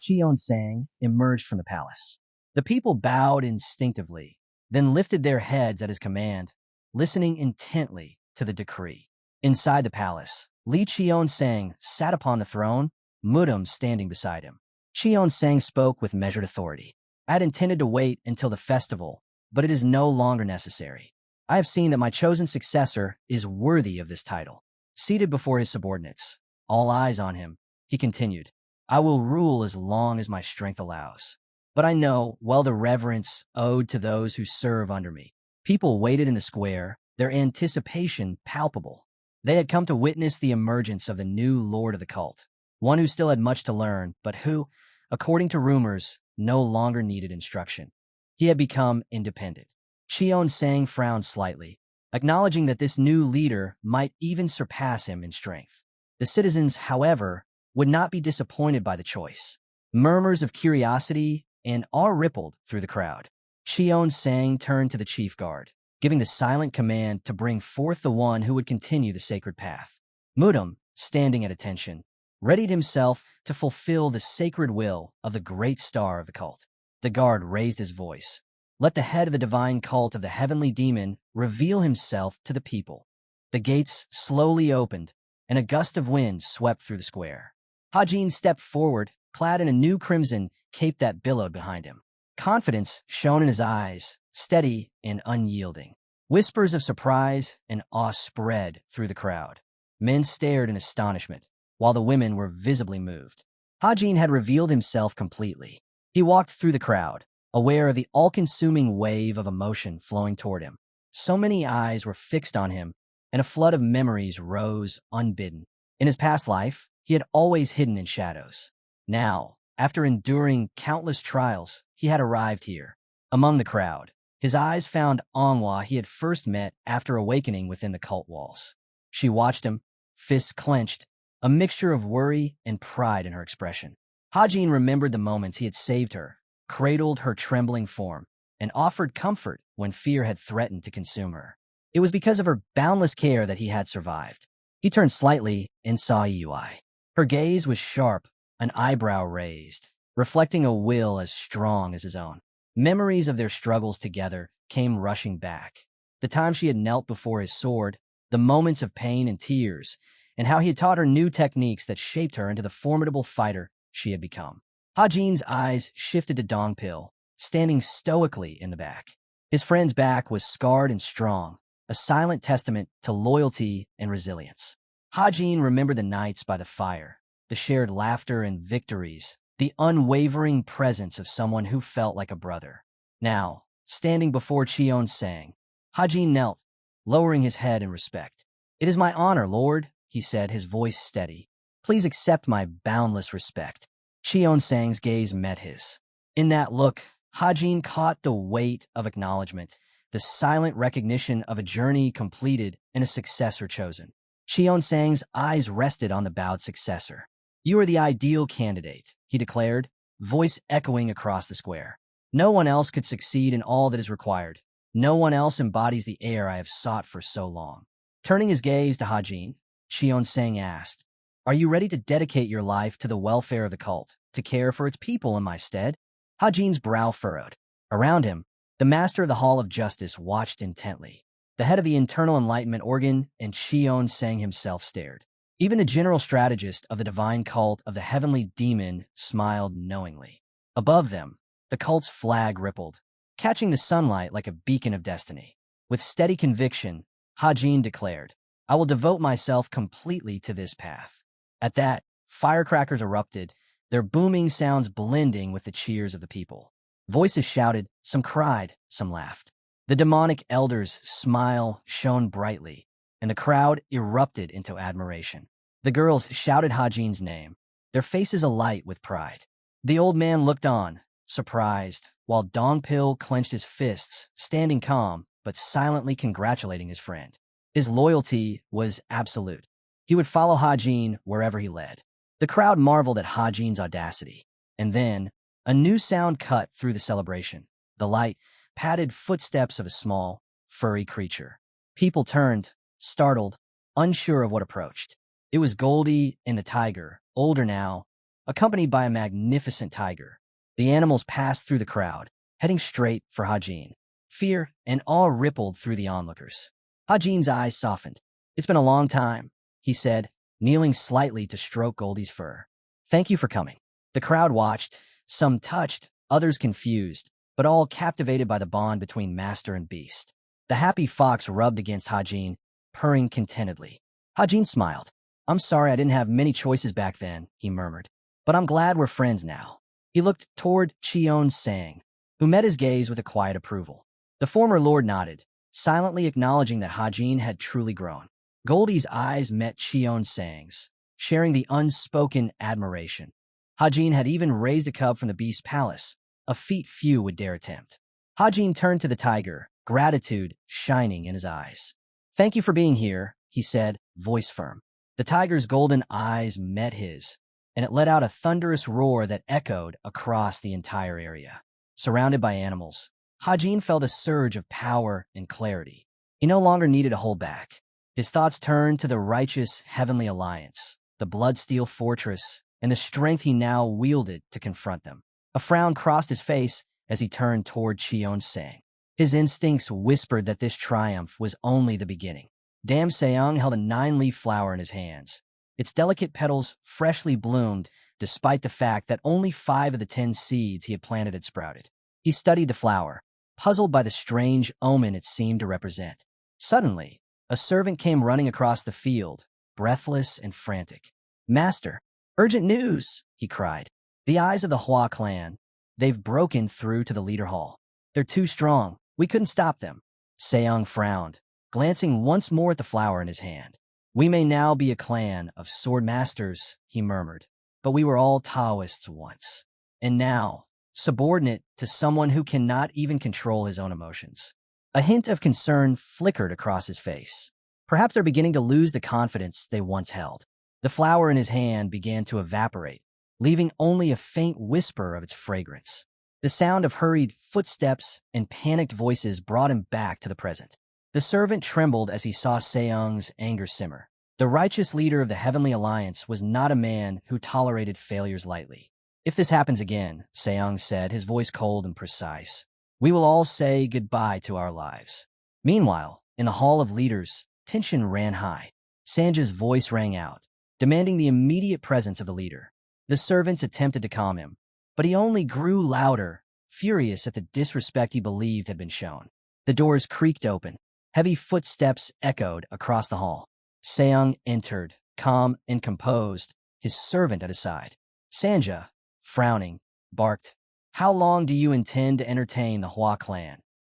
Cheon-sang emerged from the palace. The people bowed instinctively, then lifted their heads at his command, listening intently to the decree. Inside the palace, Li Cheon-sang sat upon the throne, Mudum standing beside him. Cheon-sang spoke with measured authority. I had intended to wait until the festival, but it is no longer necessary. I have seen that my chosen successor is worthy of this title. Seated before his subordinates, all eyes on him, he continued, I will rule as long as my strength allows. But I know well the reverence owed to those who serve under me. People waited in the square, their anticipation palpable. They had come to witness the emergence of the new lord of the cult, one who still had much to learn, but who, according to rumors, no longer needed instruction. He had become independent. Cheon-sang frowned slightly, acknowledging that this new leader might even surpass him in strength. The citizens, however, would not be disappointed by the choice. Murmurs of curiosity and awe rippled through the crowd. Cheon-sang turned to the chief guard, giving the silent command to bring forth the one who would continue the sacred path. Mudum, standing at attention, readied himself to fulfill the sacred will of the great star of the cult. The guard raised his voice. Let the head of the divine cult of the heavenly demon reveal himself to the people. The gates slowly opened, and a gust of wind swept through the square. Hajin stepped forward, clad in a new crimson cape that billowed behind him. Confidence shone in his eyes, steady and unyielding. Whispers of surprise and awe spread through the crowd. Men stared in astonishment, while the women were visibly moved. Hajin had revealed himself completely. He walked through the crowd, aware of the all-consuming wave of emotion flowing toward him. So many eyes were fixed on him, and a flood of memories rose unbidden. In his past life, he had always hidden in shadows. Now, after enduring countless trials, he had arrived here. Among the crowd, his eyes found Manhwa he had first met after awakening within the cult walls. She watched him, fists clenched, a mixture of worry and pride in her expression. Hajin remembered the moments he had saved her, cradled her trembling form, and offered comfort when fear had threatened to consume her. It was because of her boundless care that he had survived. He turned slightly and saw Yui. Her gaze was sharp, an eyebrow raised, reflecting a will as strong as his own. Memories of their struggles together came rushing back. The time she had knelt before his sword, the moments of pain and tears, and how he had taught her new techniques that shaped her into the formidable fighter she had become. Hajin's eyes shifted to Dongpil, standing stoically in the back. His friend's back was scarred and strong, a silent testament to loyalty and resilience. Hajin remembered the nights by the fire, the shared laughter and victories, the unwavering presence of someone who felt like a brother. Now, standing before Cheon-sang, Hajin knelt, lowering his head in respect. "It is my honor, Lord," he said, his voice steady. "Please accept my boundless respect." Cheon-sang's gaze met his. In that look, Hajin caught the weight of acknowledgement, the silent recognition of a journey completed and a successor chosen. Cheon-sang's eyes rested on the bowed successor. "You are the ideal candidate," he declared, voice echoing across the square. "No one else could succeed in all that is required. No one else embodies the heir I have sought for so long." Turning his gaze to Hajin, Cheon-sang asked, "Are you ready to dedicate your life to the welfare of the cult, to care for its people in my stead?" Hajin's brow furrowed. Around him, the master of the Hall of Justice watched intently. The head of the internal enlightenment organ and Cheon-sang himself stared. Even the general strategist of the divine cult of the heavenly demon smiled knowingly. Above them, the cult's flag rippled, catching the sunlight like a beacon of destiny. With steady conviction, Hajin declared, "I will devote myself completely to this path." At that, firecrackers erupted, their booming sounds blending with the cheers of the people. Voices shouted, some cried, some laughed. The demonic elder's smile shone brightly, and the crowd erupted into admiration. The girls shouted Hajin's name, their faces alight with pride. The old man looked on, surprised, while Dongpil clenched his fists, standing calm, but silently congratulating his friend. His loyalty was absolute. He would follow Hajin wherever he led. The crowd marveled at Hajin's audacity. And then, a new sound cut through the celebration. The light, padded footsteps of a small, furry creature. People turned, startled, unsure of what approached. It was Goldie and the tiger, older now, accompanied by a magnificent tiger. The animals passed through the crowd, heading straight for Hajin. Fear and awe rippled through the onlookers. Hajin's eyes softened. "It's been a long time," he said, kneeling slightly to stroke Goldie's fur. "Thank you for coming." The crowd watched, some touched, others confused, but all captivated by the bond between master and beast. The happy fox rubbed against Hajin, purring contentedly. Hajin smiled. "I'm sorry I didn't have many choices back then," he murmured. "But I'm glad we're friends now." He looked toward Cheon-sang, who met his gaze with a quiet approval. The former lord nodded, silently acknowledging that Hajin had truly grown. Goldie's eyes met Cheon-sang's, sharing the unspoken admiration. Hajin had even raised a cub from the beast's palace, a feat few would dare attempt. Hajin turned to the tiger, gratitude shining in his eyes. "Thank you for being here," he said, voice firm. The tiger's golden eyes met his, and it let out a thunderous roar that echoed across the entire area. Surrounded by animals, Hajin felt a surge of power and clarity. He no longer needed to hold back. His thoughts turned to the righteous heavenly alliance, the blood-steel fortress, and the strength he now wielded to confront them. A frown crossed his face as he turned toward Cheon-sang. His instincts whispered that this triumph was only the beginning. Dam Seong held a 9-leaf flower in his hands. Its delicate petals freshly bloomed, despite the fact that only 5 of the 10 seeds he had planted had sprouted. He studied the flower, puzzled by the strange omen it seemed to represent. Suddenly, a servant came running across the field, breathless and frantic. "Master, urgent news!" he cried. "The eyes of the Hua clan. They've broken through to the leader hall. They're too strong. We couldn't stop them." Seong frowned, glancing once more at the flower in his hand. "We may now be a clan of sword masters," he murmured, "but we were all Taoists once. And now, subordinate to someone who cannot even control his own emotions." A hint of concern flickered across his face. Perhaps they're beginning to lose the confidence they once held. The flower in his hand began to evaporate, leaving only a faint whisper of its fragrance. The sound of hurried footsteps and panicked voices brought him back to the present. The servant trembled as he saw Seong's anger simmer. The righteous leader of the Heavenly Alliance was not a man who tolerated failures lightly. If this happens again, Seong said, his voice cold and precise, we will all say goodbye to our lives. Meanwhile, in the Hall of Leaders, tension ran high. Sanja's voice rang out, demanding the immediate presence of the leader. The servants attempted to calm him, but he only grew louder, furious at the disrespect he believed had been shown. The doors creaked open. Heavy footsteps echoed across the hall. Seong entered, calm and composed, his servant at his side. Sanja, frowning, barked, how long do you intend to entertain the Hua clan?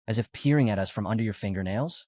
As if peering at us from under your fingernails?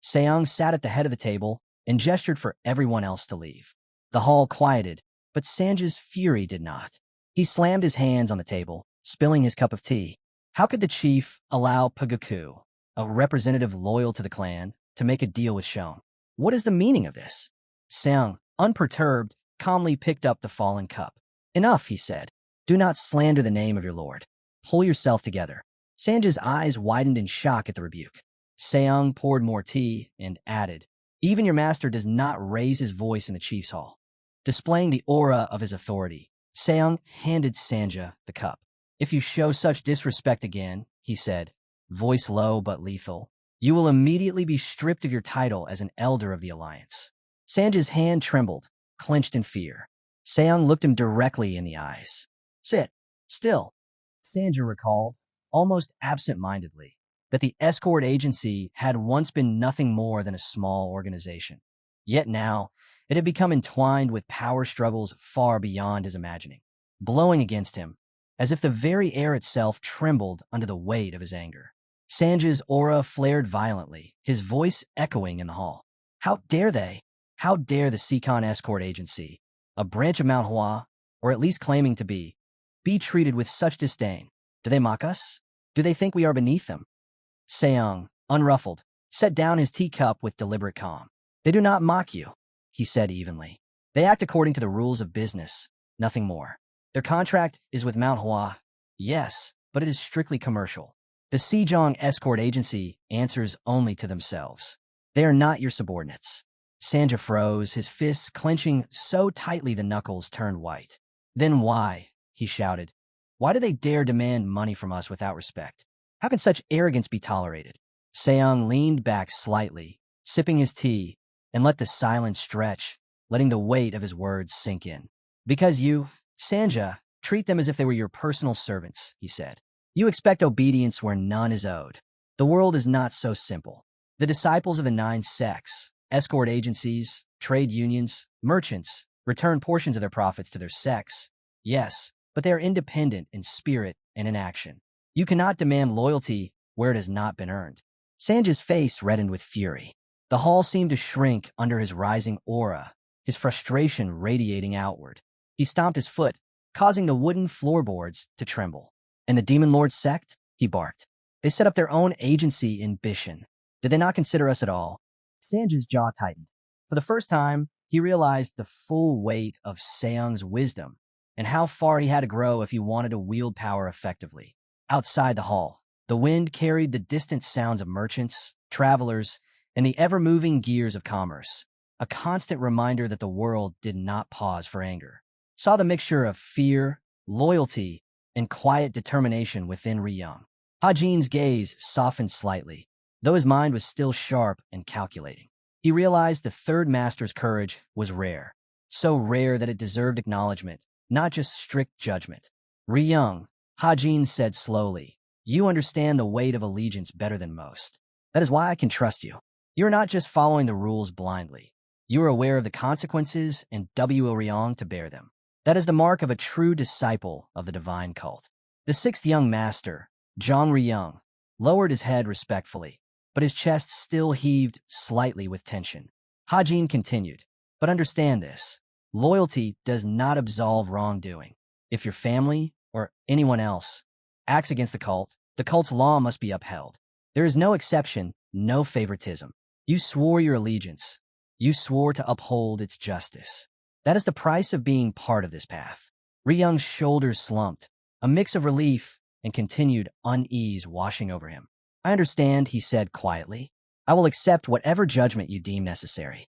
Seong sat at the head of the table and gestured for everyone else to leave. The hall quieted, but Sanja's fury did not. He slammed his hands on the table, spilling his cup of tea. How could the chief allow Pagaku, a representative loyal to the clan, to make a deal with Shone? What is the meaning of this? Seong, unperturbed, calmly picked up the fallen cup. Enough, he said. Do not slander the name of your lord. Pull yourself together. Sanja's eyes widened in shock at the rebuke. Seong poured more tea and added, even your master does not raise his voice in the chief's hall. Displaying the aura of his authority, Seong handed Sanja the cup. If you show such disrespect again, he said, voice low but lethal, you will immediately be stripped of your title as an elder of the alliance. Sanja's hand trembled, clenched in fear. Seong looked him directly in the eyes. Sit. Still. Sanja recalled, almost absent-mindedly, that the escort agency had once been nothing more than a small organization. Yet now, it had become entwined with power struggles far beyond his imagining, blowing against him, as if the very air itself trembled under the weight of his anger. Sanja's aura flared violently, his voice echoing in the hall. How dare they? How dare the Seacon Escort Agency, a branch of Manhwa, or at least claiming to be treated with such disdain? Do they mock us? Do they think we are beneath them? Seong, unruffled, set down his teacup with deliberate calm. They do not mock you, he said evenly. They act according to the rules of business, nothing more. Their contract is with Mount Hua, yes, but it is strictly commercial. The Sejong Escort Agency answers only to themselves. They are not your subordinates. Sanja froze, his fists clenching so tightly the knuckles turned white. Then why? He shouted. Why do they dare demand money from us without respect? How can such arrogance be tolerated? Seong leaned back slightly, sipping his tea, and let the silence stretch, letting the weight of his words sink in. Because you, Sanja, treat them as if they were your personal servants, he said. You expect obedience where none is owed. The world is not so simple. The disciples of the 9 sects, escort agencies, trade unions, merchants, return portions of their profits to their sects. Yes, but they are independent in spirit and in action. You cannot demand loyalty where it has not been earned. Sanja's face reddened with fury. The hall seemed to shrink under his rising aura, his frustration radiating outward. He stomped his foot, causing the wooden floorboards to tremble. And the Demon Lord sect? He barked. They set up their own agency in Bishan. Did they not consider us at all? Sanja's jaw tightened. For the first time, he realized the full weight of Seong's wisdom and how far he had to grow if he wanted to wield power effectively. Outside the hall, the wind carried the distant sounds of merchants, travelers, and the ever-moving gears of commerce, a constant reminder that the world did not pause for anger. Saw the mixture of fear, loyalty, and quiet determination within Ryung. Hajin's gaze softened slightly, though his mind was still sharp and calculating. He realized the third master's courage was rare, so rare that it deserved acknowledgement, not just strict judgment. Ryung, Hajin said slowly, you understand the weight of allegiance better than most. That is why I can trust you. You are not just following the rules blindly. You are aware of the consequences and will Ryung to bear them. That is the mark of a true disciple of the divine cult. The 6th young master, Zhang Ryung, lowered his head respectfully, but his chest still heaved slightly with tension. Hajin continued, but understand this. Loyalty does not absolve wrongdoing. If your family, or anyone else, acts against the cult's law must be upheld. There is no exception, no favoritism. You swore your allegiance. You swore to uphold its justice. That is the price of being part of this path. Ryung's shoulders slumped, a mix of relief and continued unease washing over him. I understand, he said quietly. I will accept whatever judgment you deem necessary.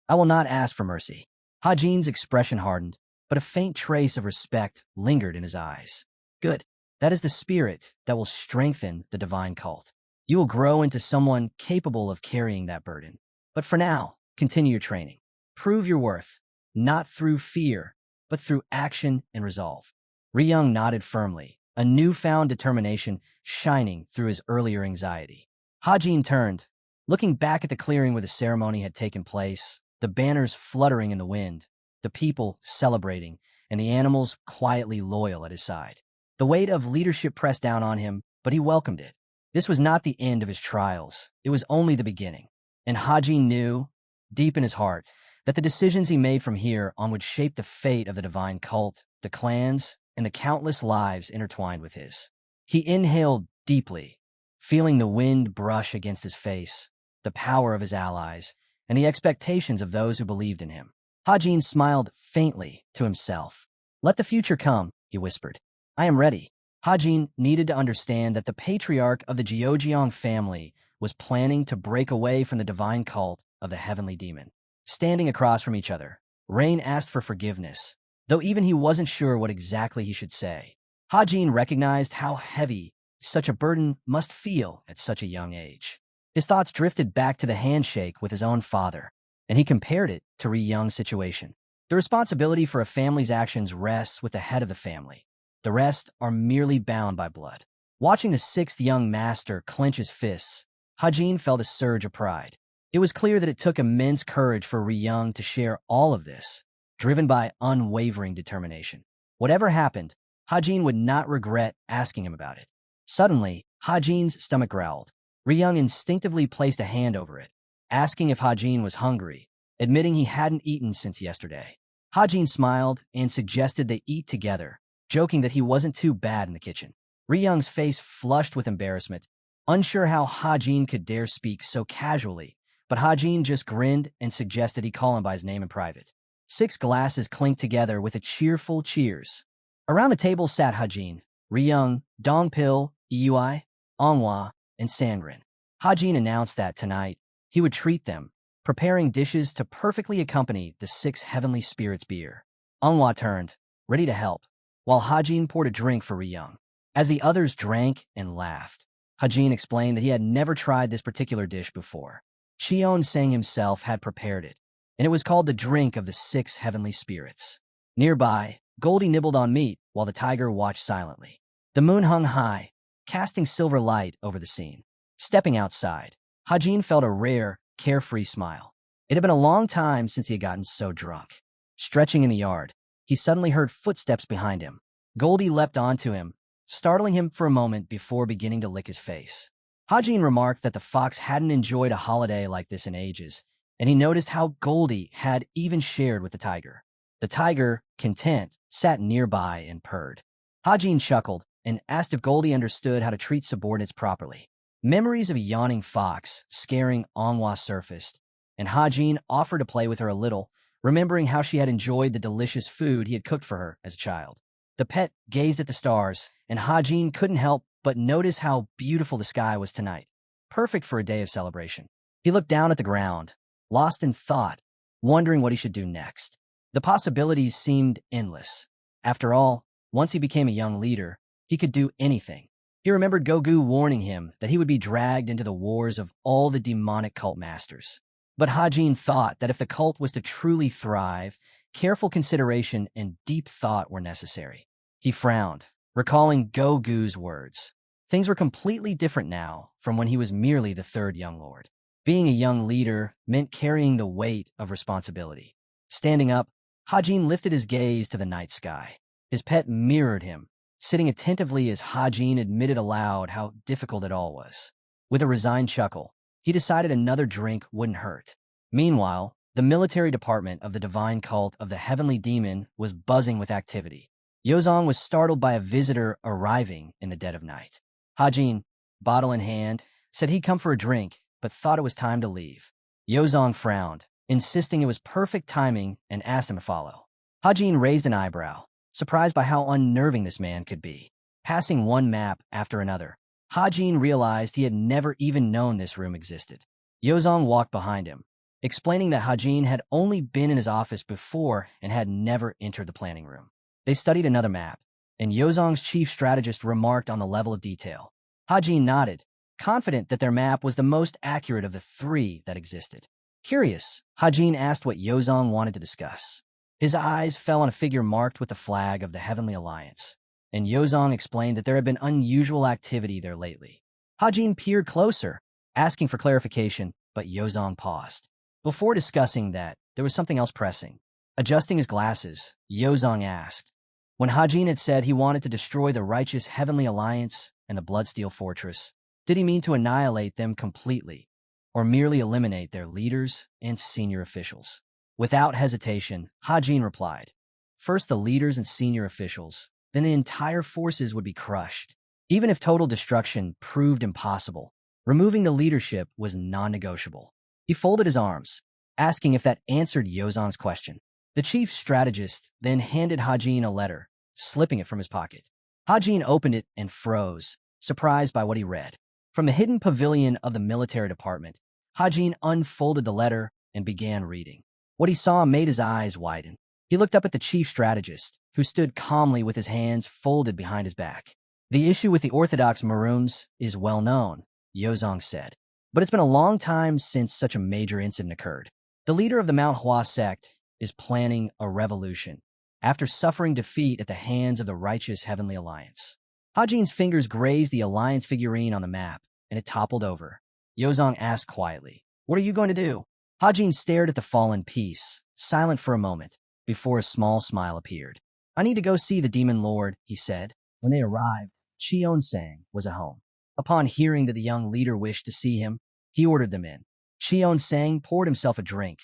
I will not ask for mercy. Hajin's expression hardened, but a faint trace of respect lingered in his eyes. Good. That is the spirit that will strengthen the divine cult. You will grow into someone capable of carrying that burden. But for now, continue your training. Prove your worth, not through fear, but through action and resolve. Ryung nodded firmly, a newfound determination shining through his earlier anxiety. Hajin turned, looking back at the clearing where the ceremony had taken place, the banners fluttering in the wind, the people celebrating, and the animals quietly loyal at his side. The weight of leadership pressed down on him, but he welcomed it. This was not the end of his trials. It was only the beginning. And Hajin knew, deep in his heart, that the decisions he made from here on would shape the fate of the divine cult, the clans, and the countless lives intertwined with his. He inhaled deeply, feeling the wind brush against his face, the power of his allies, and the expectations of those who believed in him. Hajin smiled faintly to himself. Let the future come, he whispered. I am ready. Hajin needed to understand that the patriarch of the Giojiang family was planning to break away from the divine cult of the heavenly demon. Standing across from each other, Rain asked for forgiveness, though even he wasn't sure what exactly he should say. Hajin recognized how heavy such a burden must feel at such a young age. His thoughts drifted back to the handshake with his own father, and he compared it to Ryung's situation. The responsibility for a family's actions rests with the head of the family. The rest are merely bound by blood. Watching the sixth young master clench his fists, Hajin felt a surge of pride. It was clear that it took immense courage for Ryung to share all of this, driven by unwavering determination. Whatever happened, Hajin would not regret asking him about it. Suddenly, Hajin's stomach growled. Ryung instinctively placed a hand over it, asking if Hajin was hungry, admitting he hadn't eaten since yesterday. Hajin smiled and suggested they eat together, joking that he wasn't too bad in the kitchen. Ryung's face flushed with embarrassment, unsure how Hajin could dare speak so casually, but Hajin just grinned and suggested he call him by his name in private. 6 glasses clinked together with a cheerful cheers. Around the table sat Hajin, Ryung, Dongpil, Yui, Manhwa, and Sangren. Hajin announced that tonight he would treat them, preparing dishes to perfectly accompany the 6 heavenly spirits' beer. Manhwa turned, ready to help, while Hajin poured a drink for Ryung. As the others drank and laughed, Hajin explained that he had never tried this particular dish before. Cheon Sang himself had prepared it, and it was called the drink of the 6 heavenly spirits. Nearby, Goldie nibbled on meat while the tiger watched silently. The moon hung high, casting silver light over the scene. Stepping outside, Hajin felt a rare, carefree smile. It had been a long time since he had gotten so drunk. Stretching in the yard, he suddenly heard footsteps behind him. Goldie leapt onto him, startling him for a moment before beginning to lick his face. Hajin remarked that the fox hadn't enjoyed a holiday like this in ages, and he noticed how Goldie had even shared with the tiger. The tiger, content, sat nearby and purred. Hajin chuckled and asked if Goldie understood how to treat subordinates properly. Memories of a yawning fox scaring Manhwa surfaced, and Hajin offered to play with her a little, remembering how she had enjoyed the delicious food he had cooked for her as a child. The pet gazed at the stars, and Hajin couldn't help but notice how beautiful the sky was tonight, perfect for a day of celebration. He looked down at the ground, lost in thought, wondering what he should do next. The possibilities seemed endless. After all, once he became a young leader, he could do anything. He remembered Gogu warning him that he would be dragged into the wars of all the demonic cult masters. But Hajin thought that if the cult was to truly thrive, careful consideration and deep thought were necessary. He frowned, recalling Gogu's words. Things were completely different now from when he was merely the 3rd young lord. Being a young leader meant carrying the weight of responsibility. Standing up, Hajin lifted his gaze to the night sky. His pet mirrored him, sitting attentively as Hajin admitted aloud how difficult it all was. With a resigned chuckle, he decided another drink wouldn't hurt. Meanwhile, the military department of the divine cult of the heavenly demon was buzzing with activity. Yozong was startled by a visitor arriving in the dead of night. Hajin, bottle in hand, said he'd come for a drink, but thought it was time to leave. Yozong frowned, insisting it was perfect timing, and asked him to follow. Hajin raised an eyebrow, surprised by how unnerving this man could be. Passing one map after another, Hajin realized he had never even known this room existed. Yozong walked behind him, explaining that Hajin had only been in his office before and had never entered the planning room. They studied another map, and Yozong's chief strategist remarked on the level of detail. Hajin nodded, confident that their map was the most accurate of the three that existed. Curious, Hajin asked what Yozong wanted to discuss. His eyes fell on a figure marked with the flag of the Heavenly Alliance, and Yozong explained that there had been unusual activity there lately. Hajin peered closer, asking for clarification, but Yozong paused. Before discussing that, there was something else pressing. Adjusting his glasses, Yozong asked, when Hajin had said he wanted to destroy the righteous Heavenly Alliance and the Bloodsteel Fortress, did he mean to annihilate them completely, or merely eliminate their leaders and senior officials? Without hesitation, Hajin replied, first the leaders and senior officials, then the entire forces would be crushed. Even if total destruction proved impossible, removing the leadership was non-negotiable. He folded his arms, asking if that answered Yozong's question. The chief strategist then handed Hajin a letter, slipping it from his pocket. Hajin opened it and froze, surprised by what he read. From the hidden pavilion of the military department, Hajin unfolded the letter and began reading. What he saw made his eyes widen. He looked up at the chief strategist, who stood calmly with his hands folded behind his back. The issue with the Orthodox Maroons is well known, Yozong said, but it's been a long time since such a major incident occurred. The leader of the Manhwa sect is planning a revolution after suffering defeat at the hands of the righteous Heavenly Alliance. Hajin's fingers grazed the Alliance figurine on the map, and it toppled over. Yozong asked quietly, what are you going to do? Hajin stared at the fallen piece, silent for a moment, before a small smile appeared. I need to go see the Demon Lord, he said. When they arrived, Cheon-sang was at home. Upon hearing that the young leader wished to see him, he ordered them in. Cheon-sang poured himself a drink,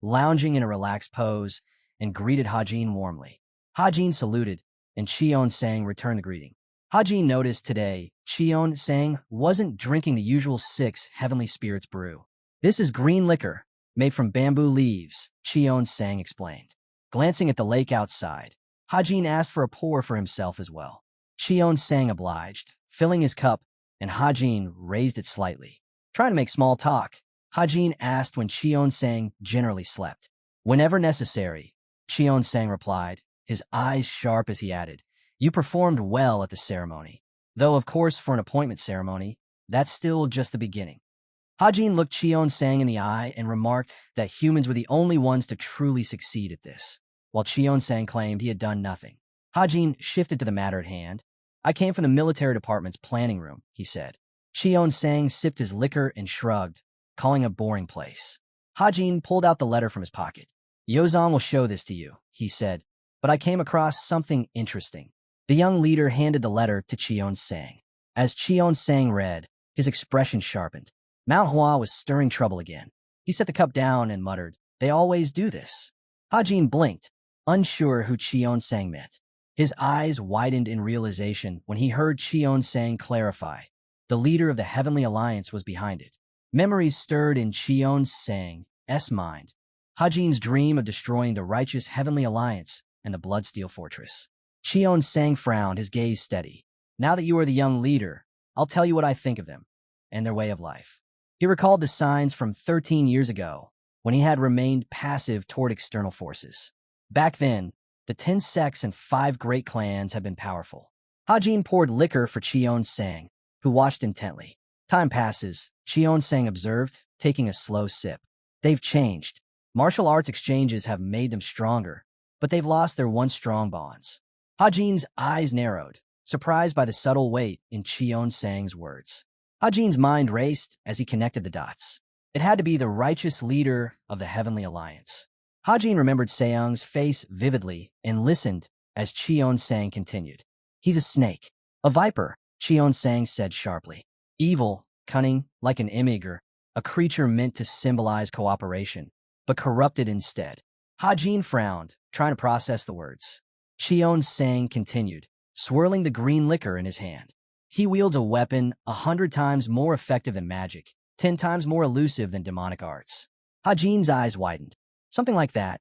lounging in a relaxed pose, and greeted Hajin warmly. Hajin saluted, and Cheon-sang returned the greeting. Hajin noticed today Cheon-sang wasn't drinking the usual 6 heavenly spirits brew. This is green liquor, made from bamboo leaves, Cheon-sang explained. Glancing at the lake outside, Hajin asked for a pour for himself as well. Cheon-sang obliged, filling his cup, and Hajin raised it slightly. Trying to make small talk, Hajin asked when Cheon-sang generally slept. Whenever necessary, Cheon-sang replied, his eyes sharp as he added, you performed well at the ceremony. Though, of course, for an appointment ceremony, that's still just the beginning. Hajin looked Cheon-sang in the eye and remarked that humans were the only ones to truly succeed at this, while Cheon-sang claimed he had done nothing. Hajin shifted to the matter at hand. I came from the military department's planning room, he said. Cheon-sang sipped his liquor and shrugged, calling a boring place. Hajin pulled out the letter from his pocket. Yozong will show this to you, he said, but I came across something interesting. The young leader handed the letter to Cheon-sang. As Cheon-sang read, his expression sharpened. Manhwa was stirring trouble again. He set the cup down and muttered, they always do this. Hajin blinked, unsure who Cheon-sang meant. His eyes widened in realization when he heard Cheon-sang clarify. The leader of the Heavenly Alliance was behind it. Memories stirred in Cheon-sang's mind. Hajin's dream of destroying the righteous Heavenly Alliance and the Bloodsteel Fortress. Cheon-sang frowned, his gaze steady. Now that you are the young leader, I'll tell you what I think of them and their way of life. He recalled the signs from 13 years ago, when he had remained passive toward external forces. Back then, the 10 sects and 5 great clans had been powerful. Hajin poured liquor for Cheon-sang, who watched intently. Time passes, Cheon-sang observed, taking a slow sip. They've changed. Martial arts exchanges have made them stronger, but they've lost their once strong bonds. Hajin's eyes narrowed, surprised by the subtle weight in Cheon-sang's words. Hajin's mind raced as he connected the dots. It had to be the righteous leader of the Heavenly Alliance. Hajin remembered Seung's face vividly and listened as Cheon-sang continued. He's a snake. A viper, Cheon-sang said sharply. Evil, cunning, like an imgur, a creature meant to symbolize cooperation, but corrupted instead. Hajin frowned, trying to process the words. Cheon-sang continued, swirling the green liquor in his hand. He wields a weapon 100 times more effective than magic, 10 times more elusive than demonic arts. Hajin's eyes widened. Something like that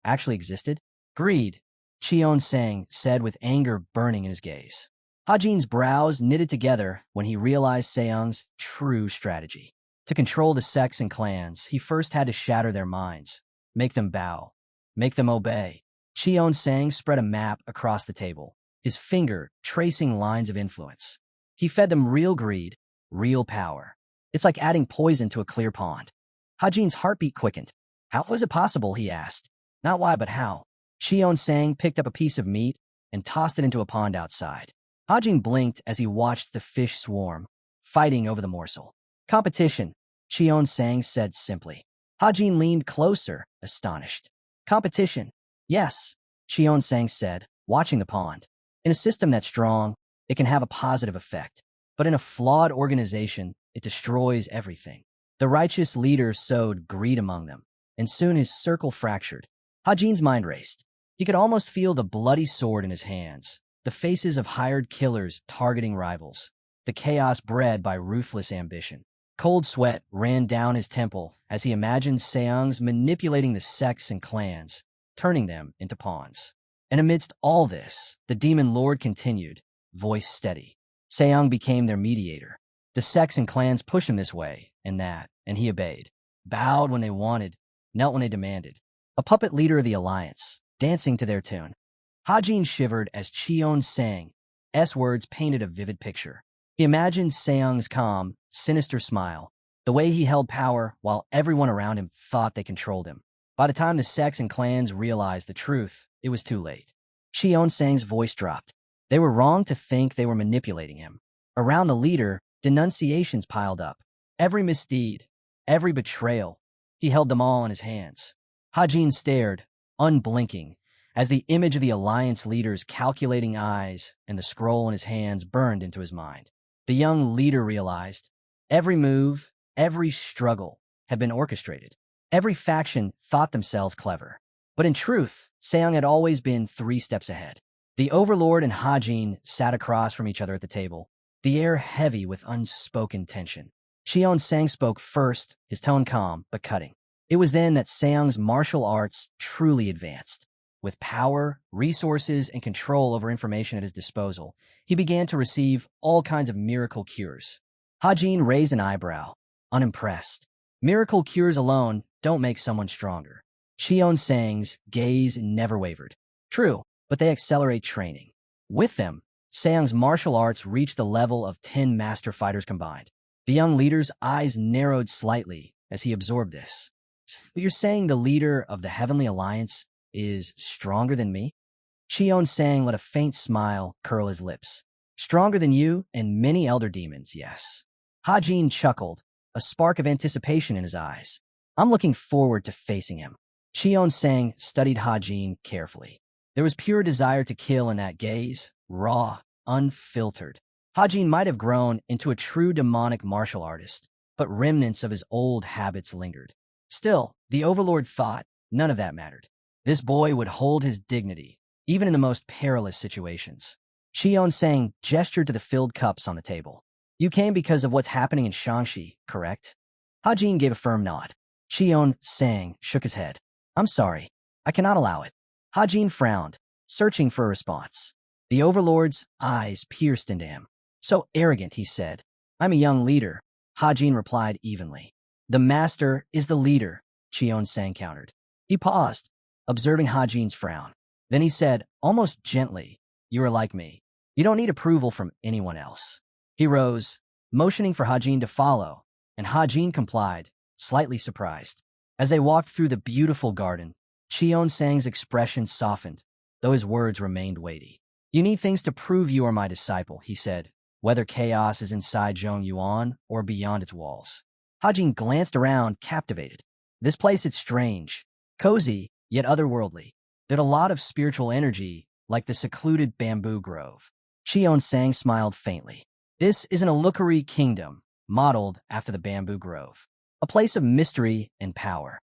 actually existed? Greed, Cheon-sang said with anger burning in his gaze. Hajin's brows knitted together when he realized Seung's true strategy. To control the sects and clans, he first had to shatter their minds, make them bow, make them obey. Qion Sang spread a map across the table, his finger tracing lines of influence. He fed them real greed, real power. It's like adding poison to a clear pond. Hajin's heartbeat quickened. How was it possible, he asked. Not why, but how. Qion Sang picked up a piece of meat and tossed it into a pond outside. Hajin blinked as he watched the fish swarm, fighting over the morsel. Competition, Qion Sang said simply. Hajin leaned closer, astonished. Competition. Yes, Qion Sang said, watching the pond. In a system that's strong, it can have a positive effect. But in a flawed organization, it destroys everything. The righteous leader sowed greed among them, and soon his circle fractured. Hajin's mind raced. He could almost feel the bloody sword in his hands, the faces of hired killers targeting rivals, the chaos bred by ruthless ambition. Cold sweat ran down his temple as he imagined Seongs manipulating the sects and clans, turning them into pawns. And amidst all this, the demon lord continued, voice steady. Seong became their mediator. The sects and clans pushed him this way and that, and he obeyed. Bowed when they wanted, knelt when they demanded. A puppet leader of the alliance, dancing to their tune. Hajin shivered as Qion Sang's words painted a vivid picture. He imagined Seong's calm, sinister smile, the way he held power while everyone around him thought they controlled him. By the time the sects and clans realized the truth, it was too late. Qion Sang's voice dropped. They were wrong to think they were manipulating him. Around the leader, denunciations piled up. Every misdeed, every betrayal, he held them all in his hands. Hajin stared, unblinking, as the image of the alliance leader's calculating eyes and the scroll in his hands burned into his mind. The young leader realized every move, every struggle had been orchestrated. Every faction thought themselves clever. But in truth, Seong had always been 3 steps ahead. The Overlord and Hajin sat across from each other at the table, the air heavy with unspoken tension. Qion Sang spoke first, his tone calm but cutting. It was then that Seong's martial arts truly advanced. With power, resources, and control over information at his disposal, he began to receive all kinds of miracle cures. Hajin raised an eyebrow, unimpressed. Miracle cures alone don't make someone stronger. Qion Sang's gaze never wavered. True, but they accelerate training. With them, Seong's martial arts reached the level of 10 master fighters combined. The young leader's eyes narrowed slightly as he absorbed this. But you're saying the leader of the Heavenly Alliance is stronger than me? Qion Sang let a faint smile curl his lips. Stronger than you and many elder demons, yes. Hajin chuckled, a spark of anticipation in his eyes. I'm looking forward to facing him. Qion Sang studied Hajin carefully. There was pure desire to kill in that gaze, raw, unfiltered. Hajin might have grown into a true demonic martial artist, but remnants of his old habits lingered. Still, the Overlord thought none of that mattered. This boy would hold his dignity, even in the most perilous situations. Qion Sang gestured to the filled cups on the table. You came because of what's happening in Shangxi, correct? Hajin gave a firm nod. Qion Sang shook his head. I'm sorry. I cannot allow it. Hajin frowned, searching for a response. The Overlord's eyes pierced into him. So arrogant, he said. I'm a young leader, Hajin replied evenly. The master is the leader, Qion Sang countered. He paused, observing Hajin's frown. Then he said, almost gently, you are like me. You don't need approval from anyone else. He rose, motioning for Hajin to follow, and Hajin complied, slightly surprised. As they walked through the beautiful garden, Qion Sang's expression softened, though his words remained weighty. You need things to prove you are my disciple, he said, whether chaos is inside Zhongyuan or beyond its walls. Hajin glanced around, captivated. This place is strange, cozy, yet otherworldly. There's a lot of spiritual energy, like the secluded bamboo grove. Qion Sang smiled faintly. This is an Illusory kingdom, modeled after the bamboo grove. A place of mystery and power.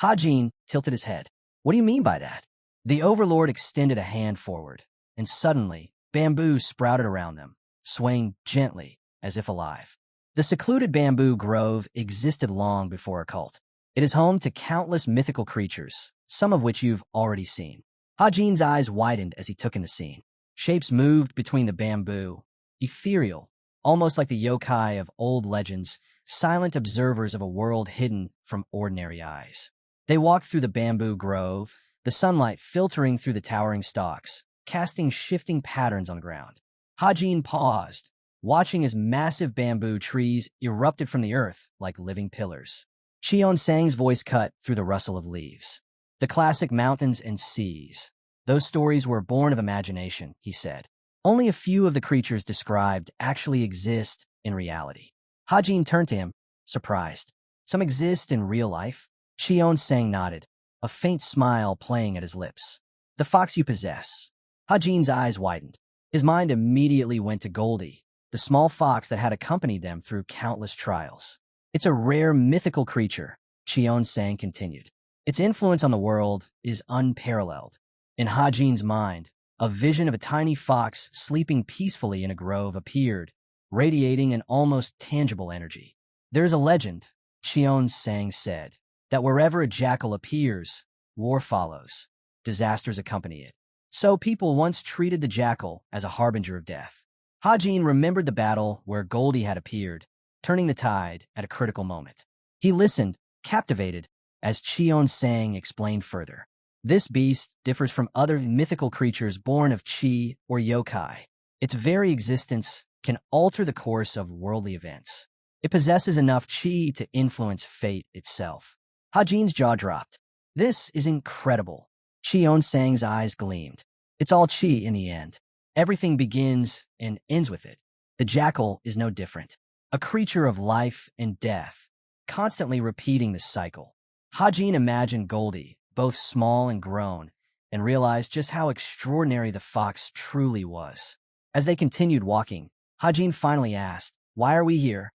Hajin tilted his head. What do you mean by that? The Overlord extended a hand forward, and suddenly, bamboo sprouted around them, swaying gently, as if alive. The secluded bamboo grove existed long before a cult. It is home to countless mythical creatures, some of which you've already seen. Hajin's eyes widened as he took in the scene. Shapes moved between the bamboo, ethereal, almost like the yokai of old legends, silent observers of a world hidden from ordinary eyes. They walked through the bamboo grove, the sunlight filtering through the towering stalks, casting shifting patterns on the ground. Hajin paused, watching as massive bamboo trees erupted from the earth like living pillars. Cheon Sang's voice cut through the rustle of leaves. The classic mountains and seas. Those stories were born of imagination, he said. Only a few of the creatures described actually exist in reality. Hajin turned to him, surprised. Some exist in real life? Cheon Sang nodded, a faint smile playing at his lips. The fox you possess. Hajin's eyes widened. His mind immediately went to Goldie, the small fox that had accompanied them through countless trials. It's a rare mythical creature, Cheon Sang continued. Its influence on the world is unparalleled. In Hajin's mind, a vision of a tiny fox sleeping peacefully in a grove appeared, radiating an almost tangible energy. There is a legend, Cheon Sang said, that wherever a jackal appears, war follows. Disasters accompany it. So people once treated the jackal as a harbinger of death. Hajin remembered the battle where Goldie had appeared, turning the tide at a critical moment. He listened, captivated, as Cheon Sang explained further. This beast differs from other mythical creatures born of chi or yokai. Its very existence can alter the course of worldly events. It possesses enough chi to influence fate itself. Hajin's jaw dropped. This is incredible. Cheon Sang's eyes gleamed. It's all chi in the end. Everything begins and ends with it. The jackal is no different. A creature of life and death, constantly repeating this cycle. Hajin imagined Goldie, both small and grown, and realized just how extraordinary the fox truly was. As they continued walking, Hajin finally asked, "Why are we here?"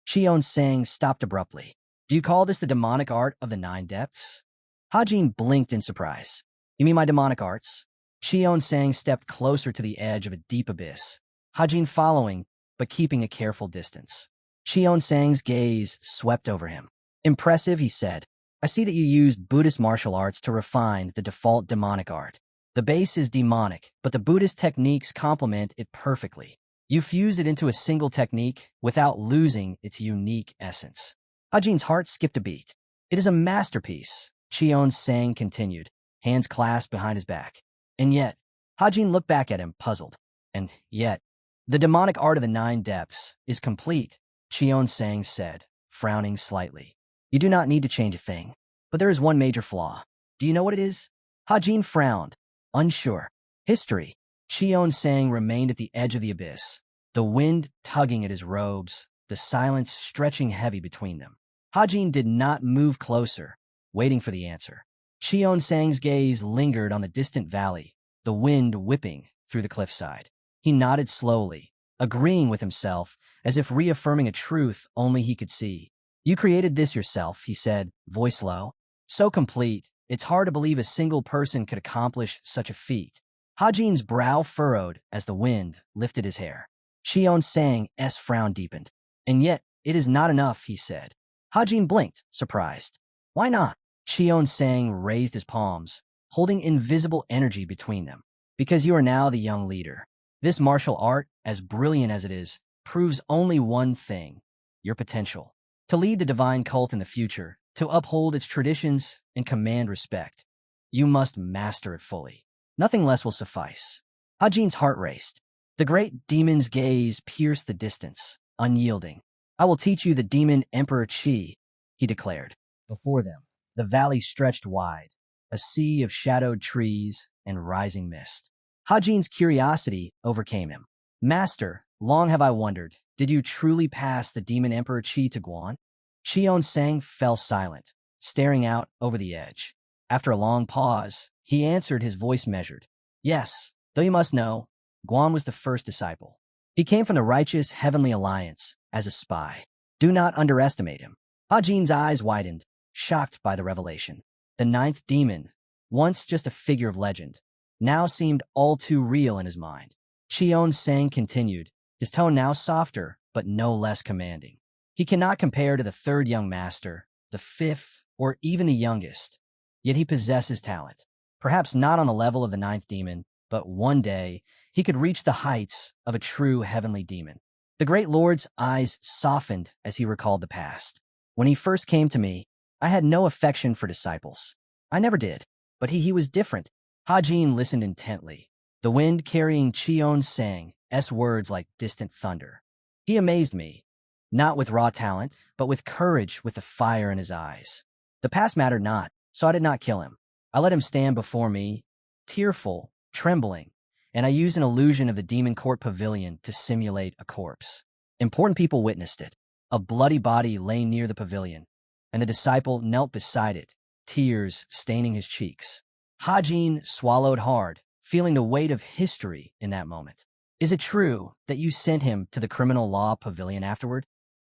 Cheon Sang stopped abruptly. "Do you call this the demonic art of the Nine Depths?" Hajin blinked in surprise. "You mean my demonic arts?" Cheon Sang stepped closer to the edge of a deep abyss, Hajin following, but keeping a careful distance. Cheon Sang's gaze swept over him. "Impressive," he said. "I see that you use Buddhist martial arts to refine the default demonic art. The base is demonic, but the Buddhist techniques complement it perfectly. You fused it into a single technique without losing its unique essence." Hajin's heart skipped a beat. "It is a masterpiece," Cheon Sang continued, hands clasped behind his back. "And yet," Hajin looked back at him, puzzled. "And yet, the demonic art of the Nine Depths is complete," Cheon Sang said, frowning slightly. "You do not need to change a thing. But there is one major flaw. Do you know what it is?" Hajin frowned, unsure. "History." Cheon Sang remained at the edge of the abyss, the wind tugging at his robes, the silence stretching heavy between them. Hajin did not move closer, waiting for the answer. Cheon Sang's gaze lingered on the distant valley, the wind whipping through the cliffside. He nodded slowly, agreeing with himself, as if reaffirming a truth only he could see. "You created this yourself," he said, voice low. "So complete, it's hard to believe a single person could accomplish such a feat." Hajin's brow furrowed as the wind lifted his hair. Cheon Sang's frown deepened. "And yet, it is not enough," he said. Hajin blinked, surprised. "Why not?" Cheon Sang raised his palms, holding invisible energy between them. "Because you are now the young leader. This martial art, as brilliant as it is, proves only one thing: your potential. To lead the divine cult in the future, to uphold its traditions and command respect. You must master it fully. Nothing less will suffice." Hajin's heart raced. The great demon's gaze pierced the distance, unyielding. "I will teach you the demon Emperor Qi," he declared. Before them, the valley stretched wide, a sea of shadowed trees and rising mist. Hajin's curiosity overcame him. "Master, long have I wondered, did you truly pass the demon Emperor Qi to Guan?" Cheon Sang fell silent, staring out over the edge. After a long pause, he answered, his voice measured. "Yes, though you must know, Guan was the first disciple. He came from the righteous Heavenly Alliance as a spy. Do not underestimate him." Hajin's eyes widened, shocked by the revelation. The ninth demon, once just a figure of legend, now seemed all too real in his mind. Cheon Sang continued, his tone now softer, but no less commanding. "He cannot compare to the third young master, the fifth, or even the youngest. Yet he possesses talent. Perhaps not on the level of the ninth demon, but one day he could reach the heights of a true heavenly demon. The great lord's eyes softened as he recalled the past. When he first came to me, I had no affection for disciples. I never did. But he was different. Hajin listened intently, the wind carrying Cheon Sang's words like distant thunder. He amazed me, not with raw talent, but with courage, with the fire in his eyes. The past mattered not, so I did not kill him. I let him stand before me, tearful, trembling, and I used an illusion of the demon court pavilion to simulate a corpse. Important people witnessed it. A bloody body lay near the pavilion, and the disciple knelt beside it, tears staining his cheeks. Hajin swallowed hard, feeling the weight of history in that moment. Is it true that you sent him to the criminal law pavilion afterward?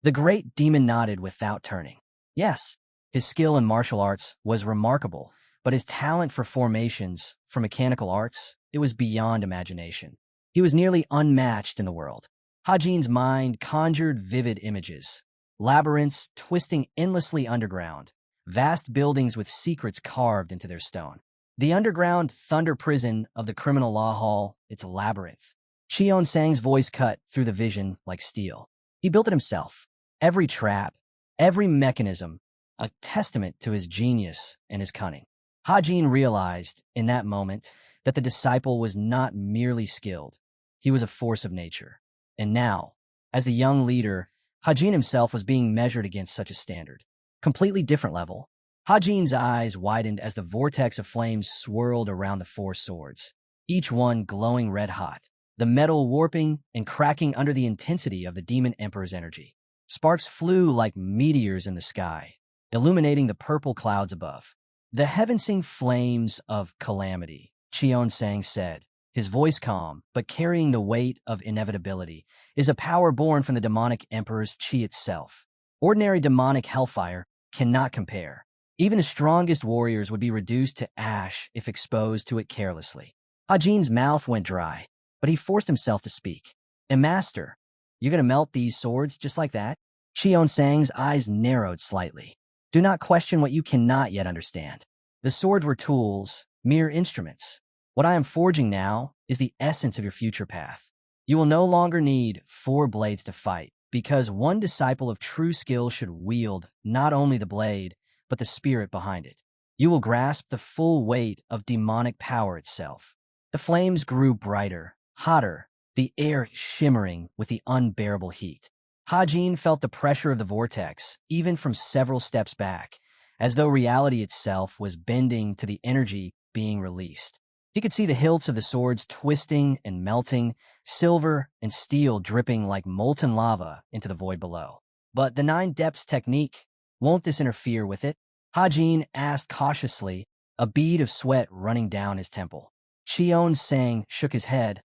The great demon nodded without turning. Yes, his skill in martial arts was remarkable, but his talent for formations, for mechanical arts, it was beyond imagination. He was nearly unmatched in the world. Hajin's mind conjured vivid images. Labyrinths twisting endlessly underground, vast buildings with secrets carved into their stone. The underground thunder prison of the criminal law hall, its a labyrinth. Cheon Sang's voice cut through the vision like steel. He built it himself. Every trap, every mechanism, a testament to his genius and his cunning. Hajin realized, in that moment, that the disciple was not merely skilled. He was a force of nature. And now, as the young leader, Hajin himself was being measured against such a standard. Completely different level. Hajin's eyes widened as the vortex of flames swirled around the four swords, each one glowing red-hot, the metal warping and cracking under the intensity of the demon emperor's energy. Sparks flew like meteors in the sky, illuminating the purple clouds above. The heaven-sing flames of calamity, Cheon Sang said, his voice calm, but carrying the weight of inevitability, is a power born from the demonic emperor's chi itself. Ordinary demonic hellfire cannot compare. Even the strongest warriors would be reduced to ash if exposed to it carelessly. Hajin's mouth went dry, but he forced himself to speak. "And master, you're going to melt these swords just like that?" Cheon Sang's eyes narrowed slightly. "Do not question what you cannot yet understand. The swords were tools, mere instruments. What I am forging now is the essence of your future path. You will no longer need 4 blades to fight, because one disciple of true skill should wield not only the blade, but the spirit behind it. You will grasp the full weight of demonic power itself." The flames grew brighter, hotter, the air shimmering with the unbearable heat. Hajin felt the pressure of the vortex, even from several steps back, as though reality itself was bending to the energy being released. He could see the hilts of the swords twisting and melting, silver and steel dripping like molten lava into the void below. "But the 9 depths technique, won't this interfere with it?" Hajin asked cautiously, a bead of sweat running down his temple. Cheon Sang shook his head,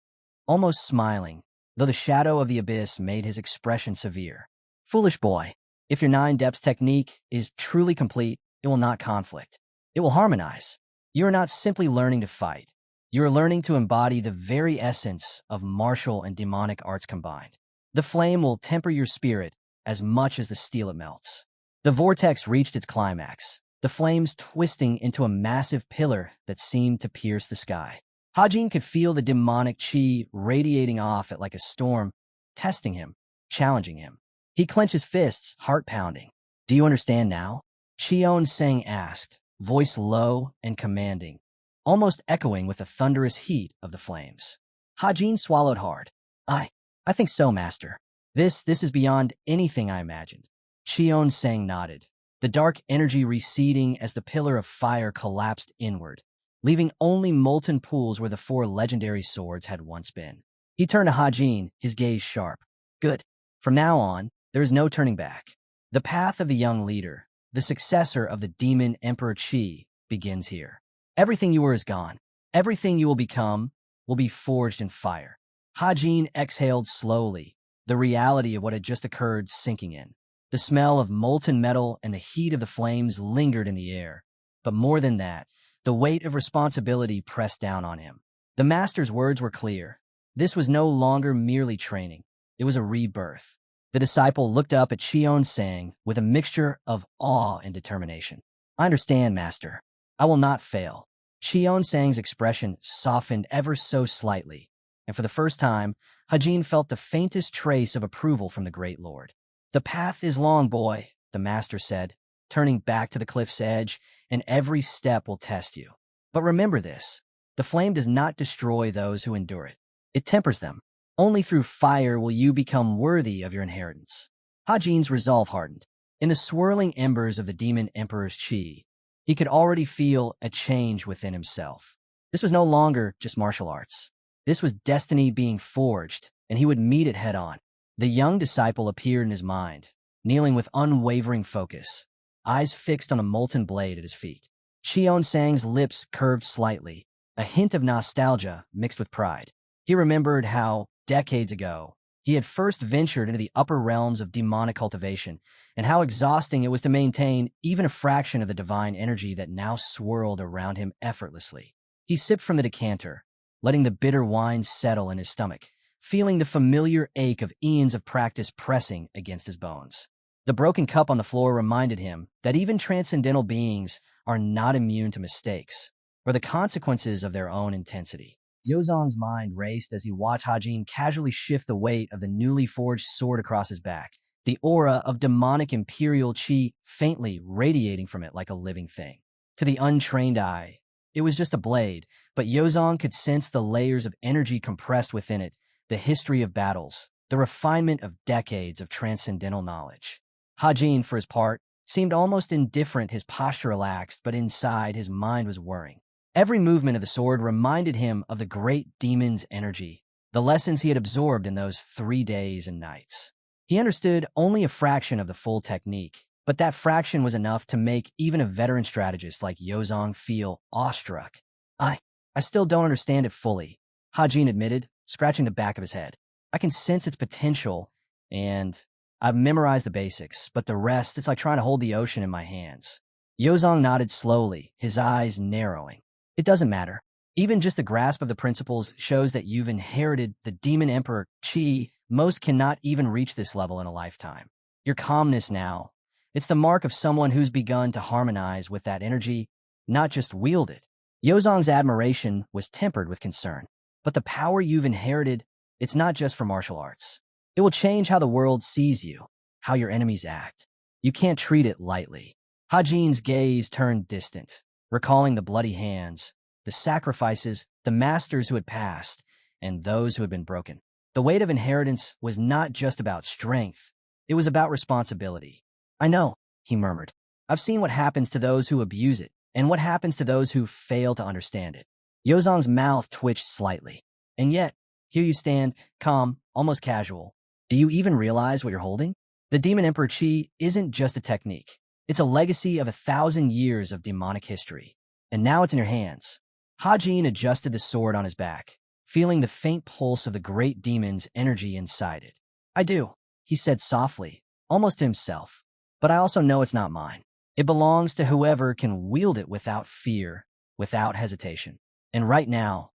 almost smiling, though the shadow of the abyss made his expression severe. "Foolish boy, if your 9 depths technique is truly complete, it will not conflict. It will harmonize. You are not simply learning to fight. You are learning to embody the very essence of martial and demonic arts combined. The flame will temper your spirit as much as the steel it melts." The vortex reached its climax, the flames twisting into a massive pillar that seemed to pierce the sky. Hajin could feel the demonic chi radiating off it like a storm, testing him, challenging him. He clenched his fists, heart pounding. "Do you understand now?" Cheon Sang asked, voice low and commanding, almost echoing with the thunderous heat of the flames. Hajin swallowed hard. I think so, master. This is beyond anything I imagined." Cheon Sang nodded, the dark energy receding as the pillar of fire collapsed inward, leaving only molten pools where the 4 legendary swords had once been. He turned to Hajin, his gaze sharp. "Good. From now on, there is no turning back. The path of the young leader, the successor of the demon Emperor Chi, begins here. Everything you were is gone. Everything you will become will be forged in fire." Hajin exhaled slowly, the reality of what had just occurred sinking in. The smell of molten metal and the heat of the flames lingered in the air. But more than that, the weight of responsibility pressed down on him. The master's words were clear. This was no longer merely training. It was a rebirth. The disciple looked up at Cheon Sang with a mixture of awe and determination. "I understand, master. I will not fail." Cheon Sang's expression softened ever so slightly, and for the first time, Hajin felt the faintest trace of approval from the Great Lord. "The path is long, boy," the master said, turning back to the cliff's edge, "and every step will test you. But remember this, the flame does not destroy those who endure it. It tempers them. Only through fire will you become worthy of your inheritance." Hajin's resolve hardened. In the swirling embers of the demon emperor's chi, he could already feel a change within himself. This was no longer just martial arts. This was destiny being forged, and he would meet it head-on. The young disciple appeared in his mind, kneeling with unwavering focus, eyes fixed on a molten blade at his feet. Xion Sang's lips curved slightly, a hint of nostalgia mixed with pride. He remembered how, decades ago, he had first ventured into the upper realms of demonic cultivation, and how exhausting it was to maintain even a fraction of the divine energy that now swirled around him effortlessly. He sipped from the decanter, letting the bitter wine settle in his stomach, feeling the familiar ache of eons of practice pressing against his bones. The broken cup on the floor reminded him that even transcendental beings are not immune to mistakes or the consequences of their own intensity. Yozong's mind raced as he watched Hajin casually shift the weight of the newly forged sword across his back, the aura of demonic imperial chi faintly radiating from it like a living thing. To the untrained eye, it was just a blade, but Yozong could sense the layers of energy compressed within it, the history of battles, the refinement of decades of transcendental knowledge. Hajin, for his part, seemed almost indifferent, his posture relaxed, but inside his mind was whirring. Every movement of the sword reminded him of the great demon's energy, the lessons he had absorbed in those 3 days and nights. He understood only a fraction of the full technique, but that fraction was enough to make even a veteran strategist like Yozong feel awestruck. I still don't understand it fully," Hajin admitted, scratching the back of his head. "I can sense its potential, and I've memorized the basics, but the rest, it's like trying to hold the ocean in my hands." Yozong nodded slowly, his eyes narrowing. "It doesn't matter. Even just the grasp of the principles shows that you've inherited the Demon Emperor Chi. Most cannot even reach this level in a lifetime. Your calmness now, it's the mark of someone who's begun to harmonize with that energy, not just wield it." Yozong's admiration was tempered with concern. "But the power you've inherited, it's not just for martial arts. It will change how the world sees you, how your enemies act. You can't treat it lightly." Hajin's gaze turned distant, recalling the bloody hands, the sacrifices, the masters who had passed, and those who had been broken. The weight of inheritance was not just about strength, it was about responsibility. "I know," he murmured. "I've seen what happens to those who abuse it, and what happens to those who fail to understand it." Yozong's mouth twitched slightly. "And yet, here you stand, calm, almost casual. Do you even realize what you're holding? The Demon Emperor Chi isn't just a technique. It's a legacy of 1,000 years of demonic history. And now it's in your hands." Hajin adjusted the sword on his back, feeling the faint pulse of the great demon's energy inside it. "I do," he said softly, almost to himself. "But I also know it's not mine. It belongs to whoever can wield it without fear, without hesitation. And right now,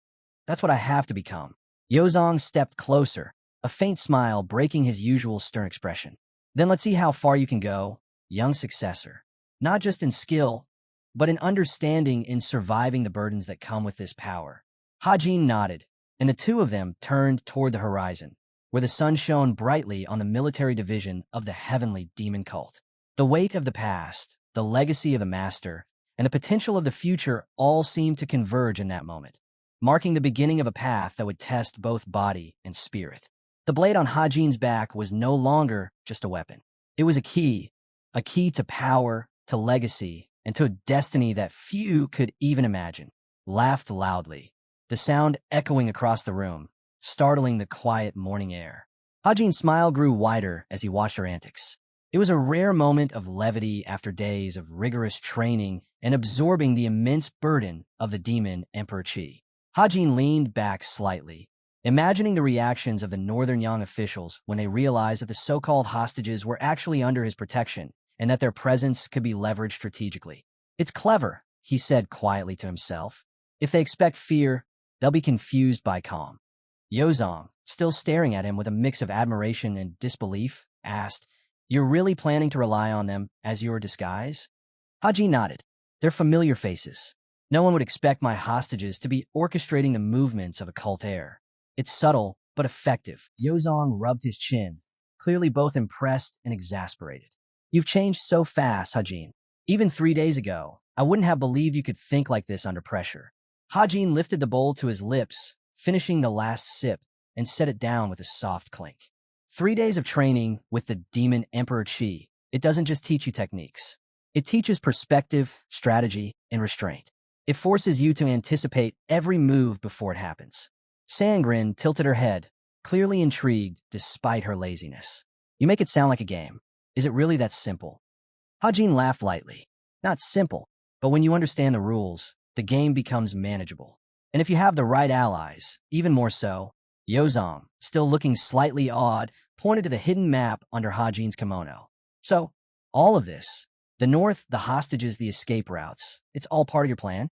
that's what I have to become." Yozong stepped closer, a faint smile breaking his usual stern expression. "Then let's see how far you can go, young successor. Not just in skill, but in understanding, in surviving the burdens that come with this power." Hajin nodded, and the two of them turned toward the horizon, where the sun shone brightly on the military division of the heavenly demon cult. The weight of the past, the legacy of the master, and the potential of the future all seemed to converge in that moment, marking the beginning of a path that would test both body and spirit. The blade on Hajin's back was no longer just a weapon. It was a key to power, to legacy, and to a destiny that few could even imagine. Laughed loudly, the sound echoing across the room, startling the quiet morning air. Hajin's smile grew wider as he watched her antics. It was a rare moment of levity after days of rigorous training and absorbing the immense burden of the Demon Emperor Chi. Hajin leaned back slightly, imagining the reactions of the Northern Yang officials when they realized that the so-called hostages were actually under his protection and that their presence could be leveraged strategically. "It's clever," he said quietly to himself. "If they expect fear, they'll be confused by calm." Yozong, still staring at him with a mix of admiration and disbelief, asked, "You're really planning to rely on them as your disguise?" Hajin nodded. "They're familiar faces. No one would expect my hostages to be orchestrating the movements of a cult heir. It's subtle, but effective. Yozong rubbed his chin, clearly both impressed and exasperated. You've changed so fast, Hajin. Even 3 days ago, I wouldn't have believed you could think like this under pressure. Hajin lifted the bowl to his lips, finishing the last sip, and set it down with a soft clink. 3 days of training with the Demon Emperor Qi, it doesn't just teach you techniques. It teaches perspective, strategy, and restraint. It forces you to anticipate every move before it happens. Sangrin tilted her head, clearly intrigued despite her laziness. You make it sound like a game. Is it really that simple? Hajin laughed lightly. Not simple, but when you understand the rules, the game becomes manageable. And if you have the right allies, even more so. Yozong, still looking slightly awed, pointed to the hidden map under Hajin's kimono. So, all of this, the north, the hostages, the escape routes, it's all part of your plan?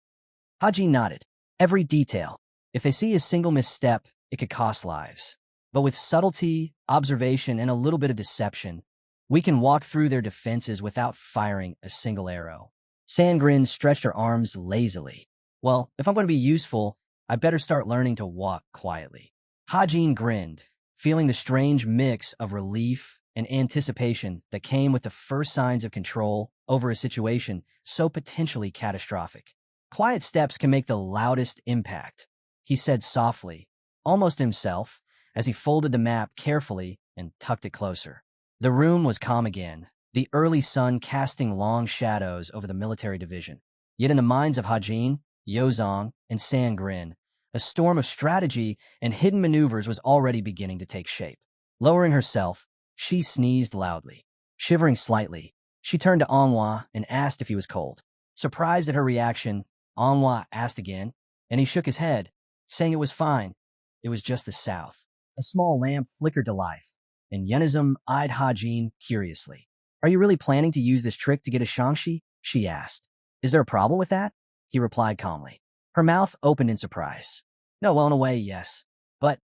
Hajin nodded. Every detail. If they see a single misstep, it could cost lives. But with subtlety, observation, and a little bit of deception, we can walk through their defenses without firing a single arrow. Sangrin stretched her arms lazily. Well, if I'm going to be useful, I better start learning to walk quietly. Hajin grinned, feeling the strange mix of relief and anticipation that came with the first signs of control over a situation so potentially catastrophic. Quiet steps can make the loudest impact, he said softly, almost to himself, as he folded the map carefully and tucked it closer. The room was calm again, the early sun casting long shadows over the military division. Yet in the minds of Hajin, Yozong, and Sangrin, a storm of strategy and hidden maneuvers was already beginning to take shape. Lowering herself, she sneezed loudly. Shivering slightly, she turned to Manhwa and asked if he was cold. Surprised at her reaction, Manhwa asked again, and he shook his head, saying it was fine. It was just the south. A small lamp flickered to life, and Yenizum eyed Hajin curiously. Are you really planning to use this trick to get a Shangshi? She asked. Is there a problem with that? He replied calmly. Her mouth opened in surprise. No, well, in a way, yes. But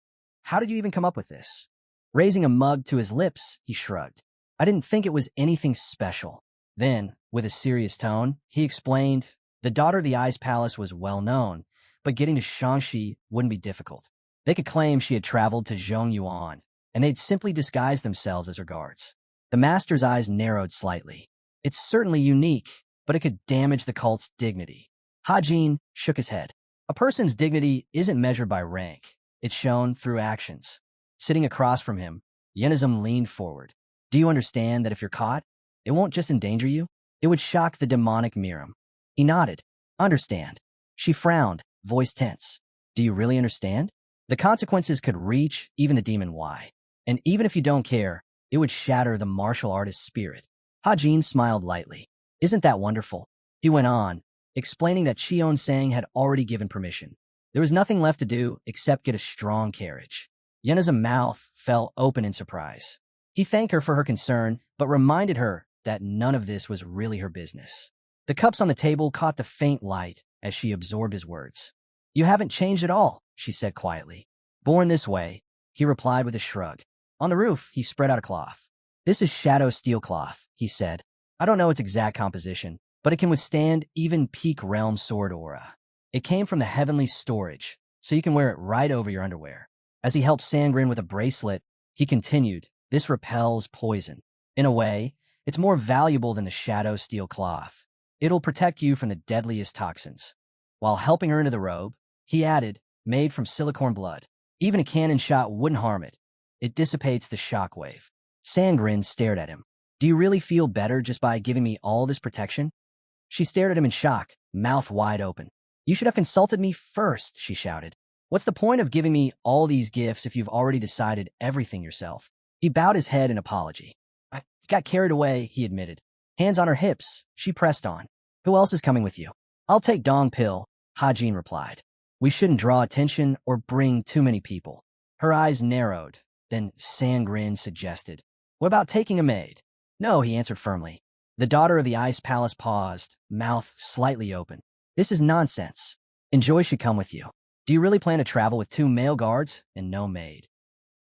how did you even come up with this? Raising a mug to his lips, he shrugged. I didn't think it was anything special. Then, with a serious tone, he explained, the daughter of the Ice Palace was well known, but getting to Shangshi wouldn't be difficult. They could claim she had traveled to Zhongyuan, and they'd simply disguise themselves as her guards. The master's eyes narrowed slightly. It's certainly unique, but it could damage the cult's dignity. Hajin shook his head. A person's dignity isn't measured by rank. It's shown through actions. Sitting across from him, Yenizum leaned forward. Do you understand that if you're caught, it won't just endanger you? It would shock the demonic Miram. He nodded. Understand. She frowned, voice tense. Do you really understand? The consequences could reach even the demon Y. And even if you don't care, it would shatter the martial artist's spirit. Hajin smiled lightly. Isn't that wonderful? He went on, explaining that Xion Sang had already given permission. There was nothing left to do except get a strong carriage. Yenna's mouth fell open in surprise. He thanked her for her concern, but reminded her that none of this was really her business. The cups on the table caught the faint light as she absorbed his words. You haven't changed at all, she said quietly. Born this way, he replied with a shrug. On the roof, he spread out a cloth. This is shadow steel cloth, he said. I don't know its exact composition, but it can withstand even peak realm sword aura. It came from the heavenly storage, so you can wear it right over your underwear. As he helped Sangrin with a bracelet, he continued, this repels poison. In a way, it's more valuable than the shadow steel cloth. It'll protect you from the deadliest toxins. While helping her into the robe, he added, made from silicone blood. Even a cannon shot wouldn't harm it. It dissipates the shockwave. Sangrin stared at him. Do you really feel better just by giving me all this protection? She stared at him in shock, mouth wide open. You should have consulted me first, she shouted. What's the point of giving me all these gifts if you've already decided everything yourself? He bowed his head in apology. I got carried away, he admitted. Hands on her hips, she pressed on. Who else is coming with you? I'll take Dong Pill, Hajin replied. We shouldn't draw attention or bring too many people. Her eyes narrowed. Then Sangrin suggested, what about taking a maid? No, he answered firmly. The daughter of the Ice Palace paused, mouth slightly open. This is nonsense. Enjoy should come with you. Do you really plan to travel with 2 male guards and no maid?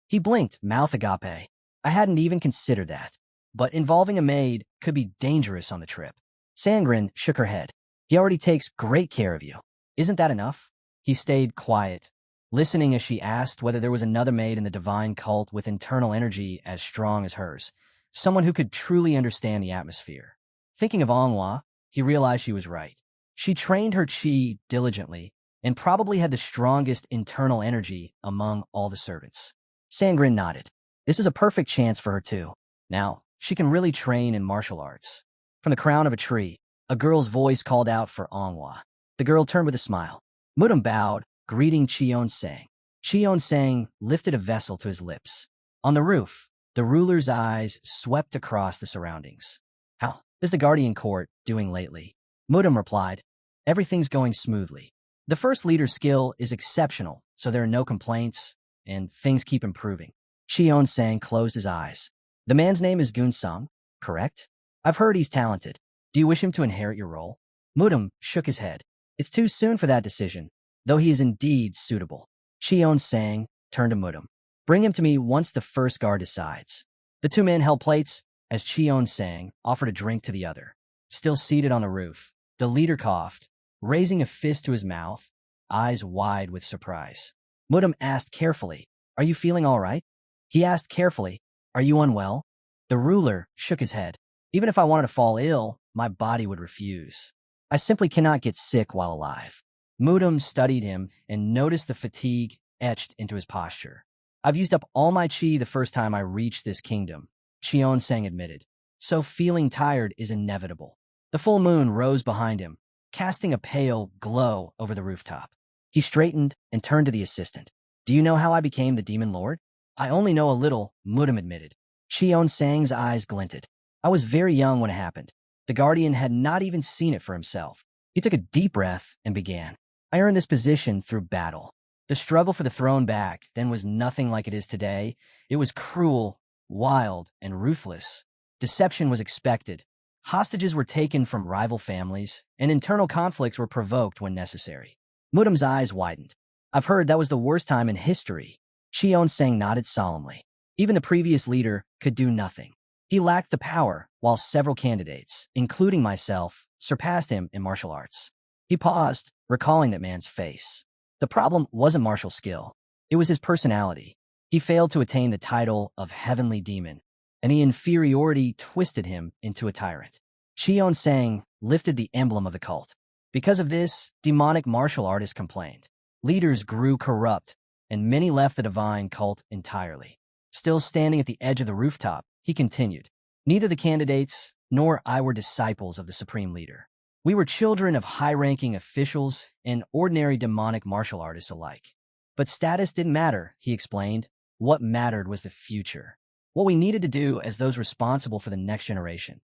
He blinked, mouth agape. I hadn't even considered that. But involving a maid could be dangerous on the trip. Sangrin shook her head. He already takes great care of you. Isn't that enough? He stayed quiet, listening as she asked whether there was another maid in the divine cult with internal energy as strong as hers, someone who could truly understand the atmosphere. Thinking of Manhwa, he realized she was right. She trained her chi diligently and probably had the strongest internal energy among all the servants. Sangrin nodded. This is a perfect chance for her too. Now, she can really train in martial arts. From the crown of a tree, a girl's voice called out for Manhwa. The girl turned with a smile. Mudam bowed, greeting Cheon-sang. Cheon-sang lifted a vessel to his lips. On the roof, the ruler's eyes swept across the surroundings. How is the Guardian Court doing lately? Mudam replied. Everything's going smoothly. The first leader's skill is exceptional, so there are no complaints, and things keep improving. Cheon-sang closed his eyes. The man's name is Gunsung, correct? I've heard he's talented. Do you wish him to inherit your role? Mudam shook his head. It's too soon for that decision, though he is indeed suitable. Cheon-sang turned to Mudam. Bring him to me once the first guard decides. The two men held plates as Cheon-sang offered a drink to the other. Still seated on the roof, the leader coughed, raising a fist to his mouth, eyes wide with surprise. Mudam asked carefully, Are you feeling all right? He asked carefully, Are you unwell? The ruler shook his head. Even if I wanted to fall ill, my body would refuse. I simply cannot get sick while alive. Mudam studied him and noticed the fatigue etched into his posture. I've used up all my chi the first time I reached this kingdom, Cheon-sang admitted. So feeling tired is inevitable. The full moon rose behind him, casting a pale glow over the rooftop. He straightened and turned to the assistant. Do you know how I became the Demon Lord? I only know a little, Mudam admitted. Cheon-sang's eyes glinted. I was very young when it happened. The Guardian had not even seen it for himself. He took a deep breath and began. I earned this position through battle. The struggle for the throne back then was nothing like it is today. It was cruel, wild, and ruthless. Deception was expected. Hostages were taken from rival families, and internal conflicts were provoked when necessary. Mudam's eyes widened. I've heard that was the worst time in history. Cheon-sang nodded solemnly. Even the previous leader could do nothing. He lacked the power, while several candidates, including myself, surpassed him in martial arts. He paused, recalling that man's face. The problem wasn't martial skill. It was his personality. He failed to attain the title of Heavenly Demon, and the inferiority twisted him into a tyrant. Cheon-sang lifted the emblem of the cult. Because of this, demonic martial artists complained. Leaders grew corrupt, and many left the divine cult entirely. Still standing at the edge of the rooftop, he continued. Neither the candidates nor I were disciples of the supreme leader. We were children of high-ranking officials and ordinary demonic martial artists alike. But status didn't matter, he explained. What mattered was the future. What we needed to do as those responsible for the next generation.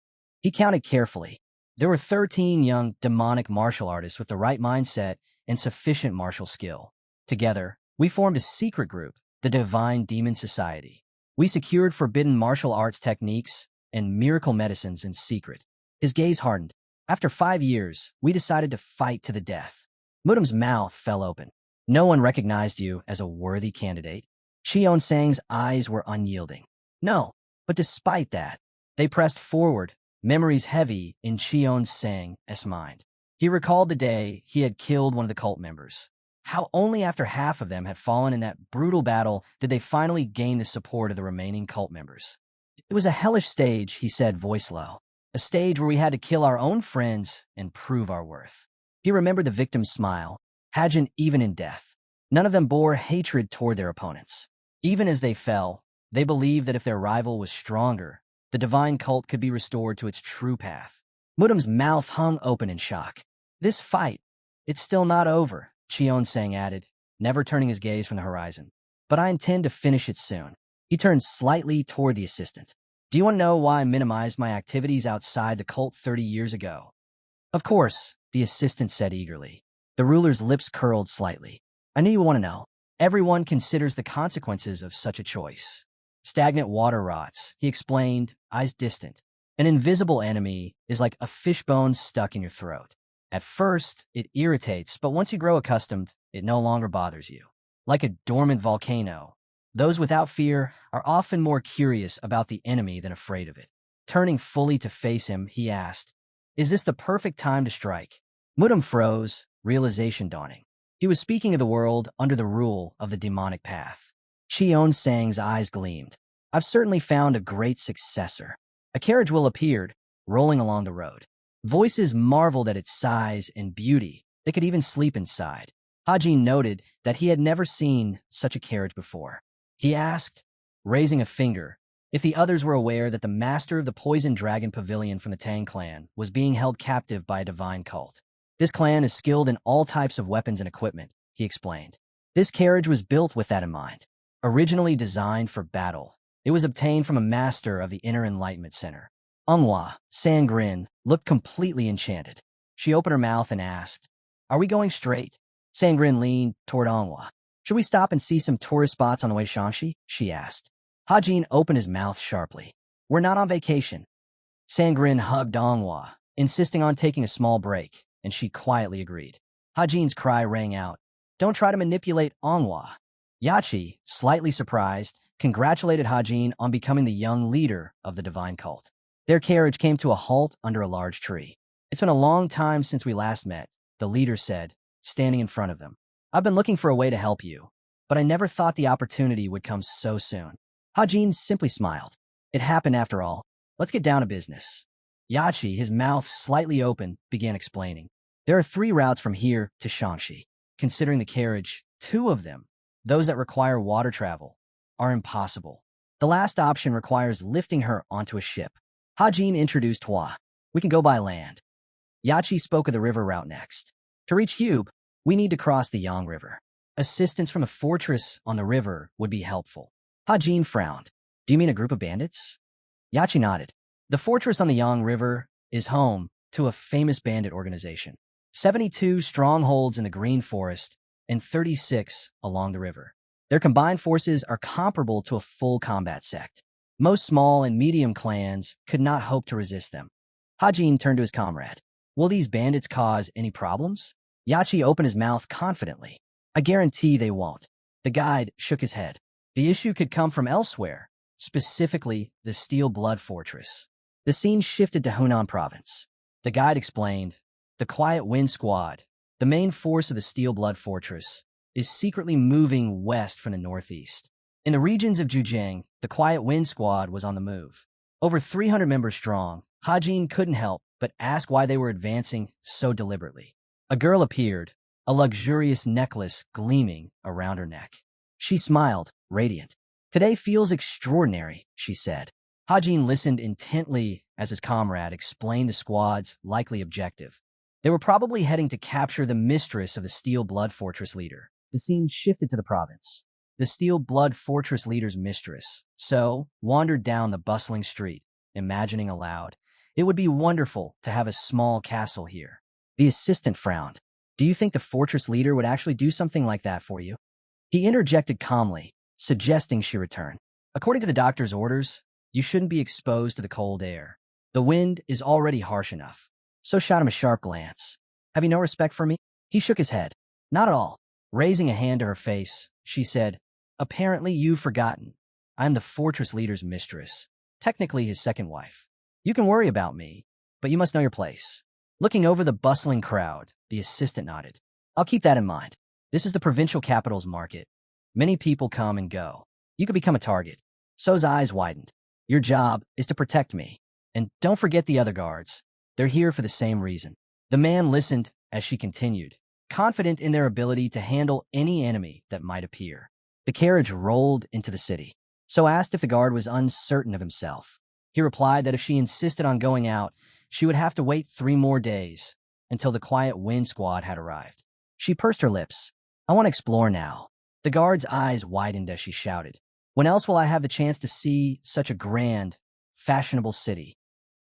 He counted carefully. There were 13 young demonic martial artists with the right mindset and sufficient martial skill. Together, we formed a secret group, the Divine Demon Society. We secured forbidden martial arts techniques and miracle medicines in secret. His gaze hardened. After 5 years, we decided to fight to the death. Mudam's mouth fell open. No one recognized you as a worthy candidate. Cheon-sang's eyes were unyielding. No, but despite that, they pressed forward, memories heavy in Cheon-sang's mind. He recalled the day he had killed one of the cult members. How only after half of them had fallen in that brutal battle did they finally gain the support of the remaining cult members. It was a hellish stage, he said, voice low. A stage where we had to kill our own friends and prove our worth. He remembered the victim's smile. Hajin, even in death. None of them bore hatred toward their opponents. Even as they fell, they believed that if their rival was stronger, the divine cult could be restored to its true path. Mudam's mouth hung open in shock. This fight, it's still not over, Cheon-sang added, never turning his gaze from the horizon. But I intend to finish it soon. He turned slightly toward the assistant. Do you want to know why I minimized my activities outside the cult 30 years ago? Of course, the assistant said eagerly. The ruler's lips curled slightly. I knew you want to know. Everyone considers the consequences of such a choice. Stagnant water rots, he explained, eyes distant. An invisible enemy is like a fishbone stuck in your throat. At first, it irritates, but once you grow accustomed, it no longer bothers you. Like a dormant volcano, those without fear are often more curious about the enemy than afraid of it. Turning fully to face him, he asked, Is this the perfect time to strike? Mudam froze, realization dawning. He was speaking of the world under the rule of the demonic path. Cheon Sang's eyes gleamed. I've certainly found a great successor. A carriage wheel appeared, rolling along the road. Voices marveled at its size and beauty. They could even sleep inside. Hajin noted that he had never seen such a carriage before. He asked, raising a finger, if the others were aware that the master of the Poison Dragon Pavilion from the Tang clan was being held captive by a divine cult. This clan is skilled in all types of weapons and equipment, he explained. This carriage was built with that in mind. Originally designed for battle, it was obtained from a master of the Inner Enlightenment Center. Manhwa, Sang Gak, looked completely enchanted. She opened her mouth and asked, are we going straight? Sang Gak leaned toward Manhwa. Should we stop and see some tourist spots on the way to Shanxi? She asked. Hajin opened his mouth sharply. We're not on vacation. Sang Gak hugged Manhwa, insisting on taking a small break, and she quietly agreed. Hajin's cry rang out. Don't try to manipulate Manhwa. Yachi, slightly surprised, congratulated Hajin on becoming the young leader of the divine cult. Their carriage came to a halt under a large tree. It's been a long time since we last met, the leader said, standing in front of them. I've been looking for a way to help you, but I never thought the opportunity would come so soon. Hajin simply smiled. It happened after all. Let's get down to business. Yachi, his mouth slightly open, began explaining. There are 3 routes from here to Shanxi. Considering the carriage, 2 of them, those that require water travel, are impossible. The last option requires lifting her onto a ship. Hajin introduced Hua. We can go by land. Yachi spoke of the river route next. To reach Hube, we need to cross the Yang River. Assistance from a fortress on the river would be helpful. Hajin frowned. Do you mean a group of bandits? Yachi nodded. The fortress on the Yang River is home to a famous bandit organization. 72 strongholds in the Green Forest and 36 along the river. Their combined forces are comparable to a full combat sect. Most small and medium clans could not hope to resist them. Hajin turned to his comrade. Will these bandits cause any problems? Yachi opened his mouth confidently. I guarantee they won't. The guide shook his head. The issue could come from elsewhere, specifically the Steel Blood Fortress. The scene shifted to Hunan Province. The guide explained, the Quiet Wind Squad, the main force of the Steel Blood Fortress, is secretly moving west from the northeast. In the regions of Zhejiang, the Quiet Wind Squad was on the move. Over 300 members strong, Hajin couldn't help but ask why they were advancing so deliberately. A girl appeared, a luxurious necklace gleaming around her neck. She smiled, radiant. Today feels extraordinary, she said. Hajin listened intently as his comrade explained the squad's likely objective. They were probably heading to capture the mistress of the Steel Blood Fortress leader. The scene shifted to the province. The Steel Blood Fortress leader's mistress, so, wandered down the bustling street, imagining aloud, it would be wonderful to have a small castle here. The assistant frowned. Do you think the fortress leader would actually do something like that for you? He interjected calmly, suggesting she return. According to the doctor's orders, you shouldn't be exposed to the cold air. The wind is already harsh enough. So shot him a sharp glance. Have you no respect for me? He shook his head. Not at all. Raising a hand to her face, she said, apparently you've forgotten. I'm the fortress leader's mistress, technically his second wife. You can worry about me, but you must know your place. Looking over the bustling crowd, the assistant nodded. I'll keep that in mind. This is the provincial capital's market. Many people come and go. You could become a target. So's eyes widened. Your job is to protect me. And don't forget the other guards. They're here for the same reason. The man listened as she continued, confident in their ability to handle any enemy that might appear. The carriage rolled into the city. So asked if the guard was uncertain of himself. He replied that if she insisted on going out, she would have to wait 3 more days until the Quiet Wind Squad had arrived. She pursed her lips. I want to explore now. The guard's eyes widened as she shouted. When else will I have the chance to see such a grand, fashionable city?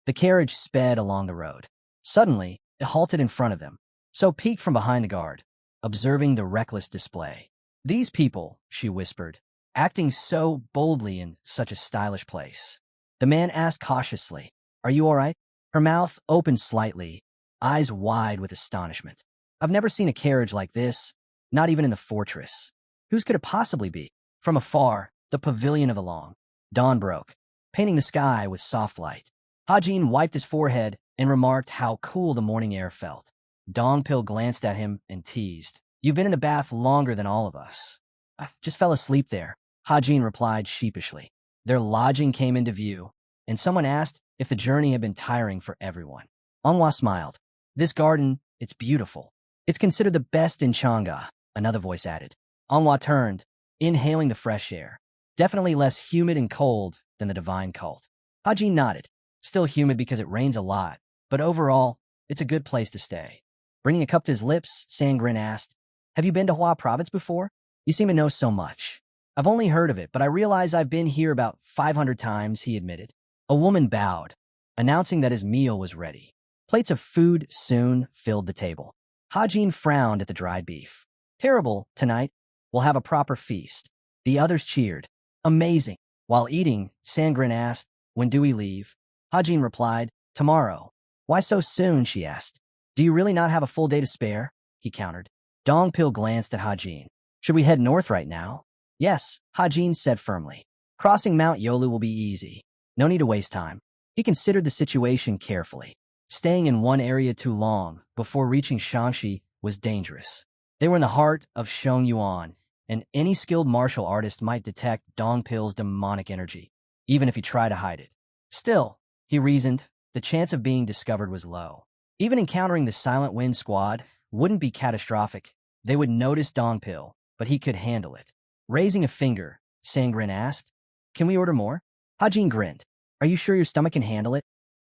The carriage sped along the road. Suddenly, it halted in front of them. So peeked from behind the guard, observing the reckless display. These people, she whispered, acting so boldly in such a stylish place. The man asked cautiously, Are you all right? Her mouth opened slightly, eyes wide with astonishment. I've never seen a carriage like this, not even in the fortress. Whose could it possibly be? From afar, the pavilion of Along. Dawn broke, painting the sky with soft light. Hajin wiped his forehead and remarked how cool the morning air felt. Dongpil glanced at him and teased. You've been in the bath longer than all of us. I just fell asleep there, Hajin replied sheepishly. Their lodging came into view, and someone asked if the journey had been tiring for everyone. Manhwa smiled. This garden, it's beautiful. It's considered the best in Sang Gak, another voice added. Manhwa turned, inhaling the fresh air. Definitely less humid and cold than the divine cult. Hajin nodded. Still humid because it rains a lot, but overall, it's a good place to stay. Bringing a cup to his lips, Sang Gak asked, Have you been to Hua province before? You seem to know so much. I've only heard of it, but I realize I've been here about 500 times, he admitted. A woman bowed, announcing that his meal was ready. Plates of food soon filled the table. Hajin frowned at the dried beef. Terrible, tonight. We'll have a proper feast. The others cheered. Amazing. While eating, Sang Gak asked, When do we leave? Hajin replied, Tomorrow. Why so soon, she asked. Do you really not have a full day to spare? He countered. Dongpil glanced at Hajin. Should we head north right now? Yes, Hajin said firmly. Crossing Mount Yolu will be easy. No need to waste time. He considered the situation carefully. Staying in one area too long before reaching Shangxi was dangerous. They were in the heart of Shongyuan, and any skilled martial artist might detect Dongpil's demonic energy, even if he tried to hide it. Still, he reasoned, the chance of being discovered was low. Even encountering the Silent Wind squad wouldn't be catastrophic. They would notice Dongpil, but he could handle it. Raising a finger, Sang Gak asked, Can we order more? Hajin grinned. Are you sure your stomach can handle it?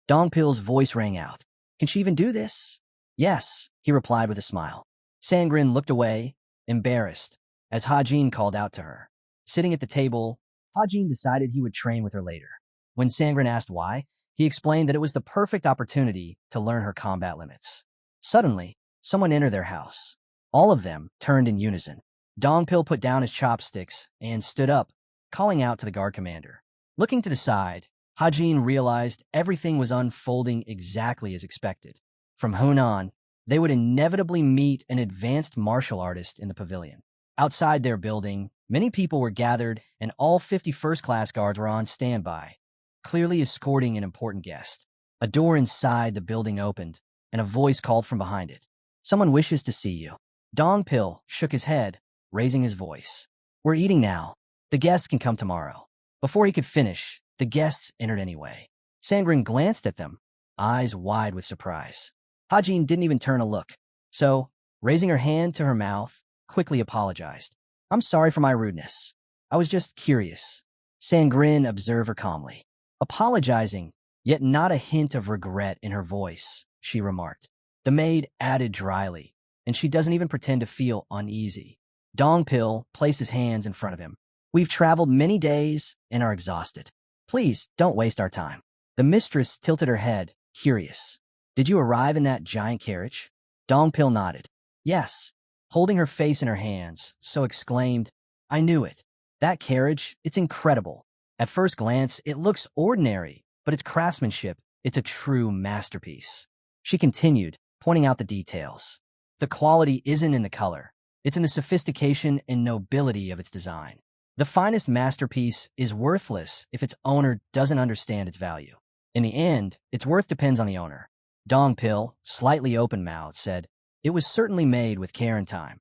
Dongpil's voice rang out. Can she even do this? Yes, he replied with a smile. Sang Gak looked away, embarrassed, as Hajin called out to her. Sitting at the table, Hajin decided he would train with her later. When Sang Gak asked why, he explained that it was the perfect opportunity to learn her combat limits. Suddenly, someone entered their house. All of them turned in unison. Dongpil put down his chopsticks and stood up, calling out to the guard commander. Looking to the side, Hajin realized everything was unfolding exactly as expected. From Hunan, they would inevitably meet an advanced martial artist in the pavilion. Outside their building, many people were gathered, and all 50 first-class guards were on standby, clearly escorting an important guest. A door inside the building opened, and a voice called from behind it. Someone wishes to see you. Dongpil shook his head, raising his voice. We're eating now. The guests can come tomorrow. Before he could finish, the guests entered anyway. Sang Gak glanced at them, eyes wide with surprise. Hajin didn't even turn a look, so, raising her hand to her mouth, quickly apologized. I'm sorry for my rudeness. I was just curious. Sang Gak observed her calmly. Apologizing, yet not a hint of regret in her voice, she remarked. The maid added dryly, and she doesn't even pretend to feel uneasy. Dongpil placed his hands in front of him. We've traveled many days and are exhausted. Please, don't waste our time. The mistress tilted her head, curious. Did you arrive in that giant carriage? Dongpil nodded. Yes. Holding her face in her hands, so exclaimed, I knew it. That carriage, it's incredible. At first glance, it looks ordinary, but its craftsmanship, it's a true masterpiece. She continued, pointing out the details. The quality isn't in the color. It's in the sophistication and nobility of its design. The finest masterpiece is worthless if its owner doesn't understand its value. In the end, its worth depends on the owner. Dongpil, slightly open-mouthed, said, It was certainly made with care and time.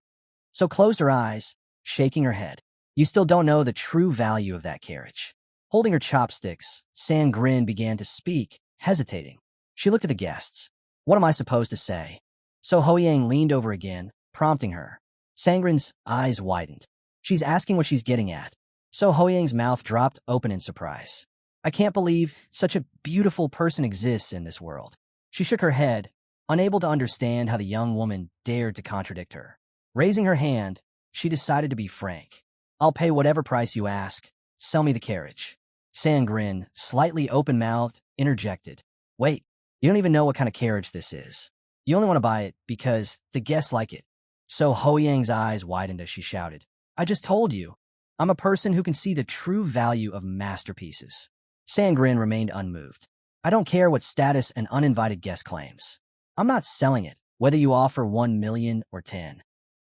So closed her eyes, shaking her head. You still don't know the true value of that carriage. Holding her chopsticks, Sang Gak began to speak, hesitating. She looked at the guests. What am I supposed to say? So Hoyang leaned over again, prompting her. Sang Gak's eyes widened. She's asking what she's getting at. So Hoyang's mouth dropped open in surprise. I can't believe such a beautiful person exists in this world. She shook her head, unable to understand how the young woman dared to contradict her. Raising her hand, she decided to be frank. I'll pay whatever price you ask. Sell me the carriage. Sang Gak, slightly open-mouthed, interjected. Wait, you don't even know what kind of carriage this is. You only want to buy it because the guests like it. So Hoyang's eyes widened as she shouted. I just told you. I'm a person who can see the true value of masterpieces. Sang Gak remained unmoved. I don't care what status an uninvited guest claims. I'm not selling it, whether you offer 1 million or 10.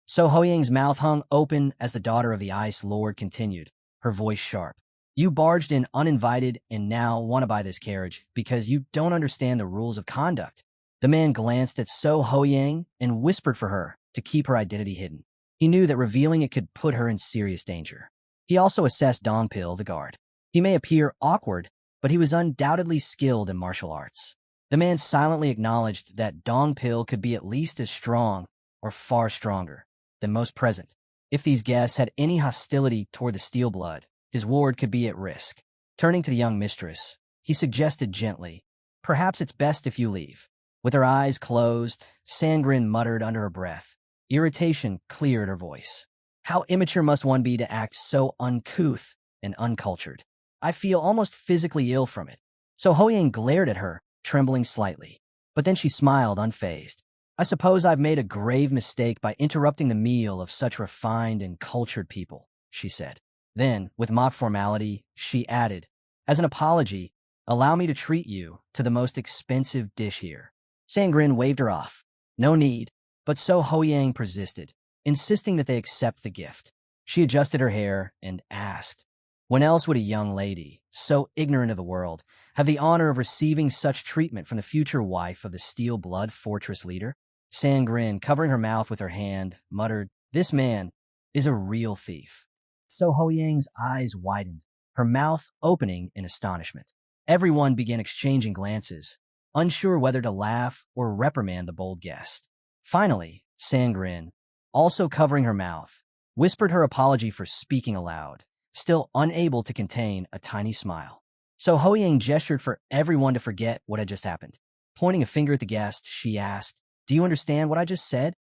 So Hoyang's mouth hung open as the daughter of the Ice Lord continued, her voice sharp. You barged in uninvited and now want to buy this carriage because you don't understand the rules of conduct. The man glanced at So Hoyang and whispered for her. to keep her identity hidden. He knew that revealing it could put her in serious danger. He also assessed Dongpil, the guard. He may appear awkward, but he was undoubtedly skilled in martial arts. The man silently acknowledged that Dongpil could be at least as strong, or far stronger, than most present. If these guests had any hostility toward the Steel Blood, his ward could be at risk. Turning to the young mistress, he suggested gently, "Perhaps it's best if you leave." With her eyes closed, Sangrin muttered under her breath. Irritation cleared her voice. How immature must one be to act so uncouth and uncultured? I feel almost physically ill from it. So Hoyang glared at her, trembling slightly. But then she smiled, unfazed. I suppose I've made a grave mistake by interrupting the meal of such refined and cultured people, she said. Then, with mock formality, she added, as an apology, allow me to treat you to the most expensive dish here. Sangrin waved her off. No need. But so Hoyang persisted, insisting that they accept the gift. She adjusted her hair and asked, when else would a young lady, so ignorant of the world, have the honor of receiving such treatment from the future wife of the Steel Blood Fortress leader? Sangrin, covering her mouth with her hand, muttered, this man is a real thief. So Hoyang's eyes widened, her mouth opening in astonishment. Everyone began exchanging glances, unsure whether to laugh or reprimand the bold guest. Finally, Sangrin, also covering her mouth, whispered her apology for speaking aloud, still unable to contain a tiny smile. So Hoyang gestured for everyone to forget what had just happened. Pointing a finger at the guest, she asked, do you understand what I just said?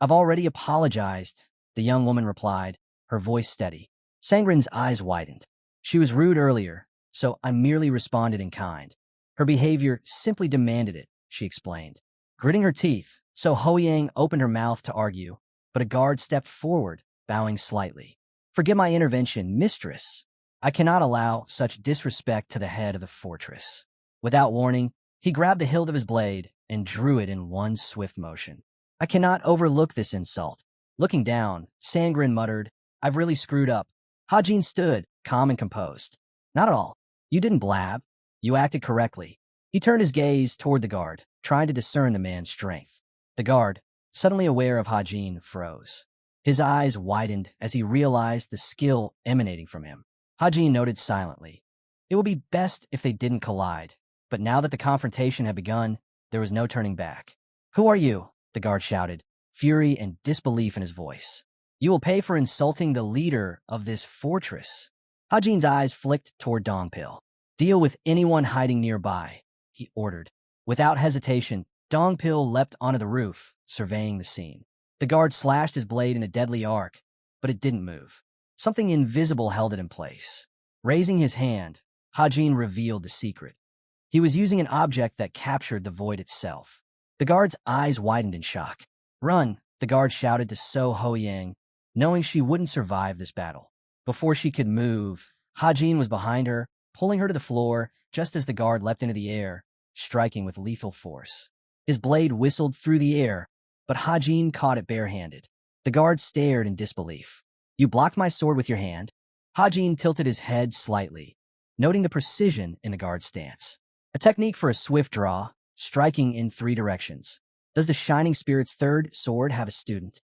I've already apologized, the young woman replied, her voice steady. Sangrin's eyes widened. She was rude earlier, so I merely responded in kind. Her behavior simply demanded it, she explained. Gritting her teeth, so Hoyang opened her mouth to argue, but a guard stepped forward, bowing slightly. Forgive my intervention, mistress. I cannot allow such disrespect to the head of the fortress. Without warning, he grabbed the hilt of his blade and drew it in one swift motion. I cannot overlook this insult. Looking down, Sangrin muttered, I've really screwed up. Hajin stood, calm and composed. Not at all. You didn't blab. You acted correctly. He turned his gaze toward the guard, trying to discern the man's strength. The guard, suddenly aware of Hajin, froze. His eyes widened as he realized the skill emanating from him. Hajin noted silently. It would be best if they didn't collide, but now that the confrontation had begun, there was no turning back. Who are you? The guard shouted, fury and disbelief in his voice. You will pay for insulting the leader of this fortress. Hajin's eyes flicked toward Dongpil. Deal with anyone hiding nearby, he ordered. Without hesitation, Dongpil leapt onto the roof, surveying the scene. The guard slashed his blade in a deadly arc, but it didn't move. Something invisible held it in place. Raising his hand, Hajin revealed the secret. He was using an object that captured the void itself. The guard's eyes widened in shock. Run, the guard shouted to So Hoyang, knowing she wouldn't survive this battle. Before she could move, Hajin was behind her, pulling her to the floor just as the guard leapt into the air, striking with lethal force. His blade whistled through the air, but Hajin caught it barehanded. The guard stared in disbelief. You blocked my sword with your hand? Hajin tilted his head slightly, noting the precision in the guard's stance. A technique for a swift draw, striking in 3 directions. Does the Shining Spirit's third sword have a student?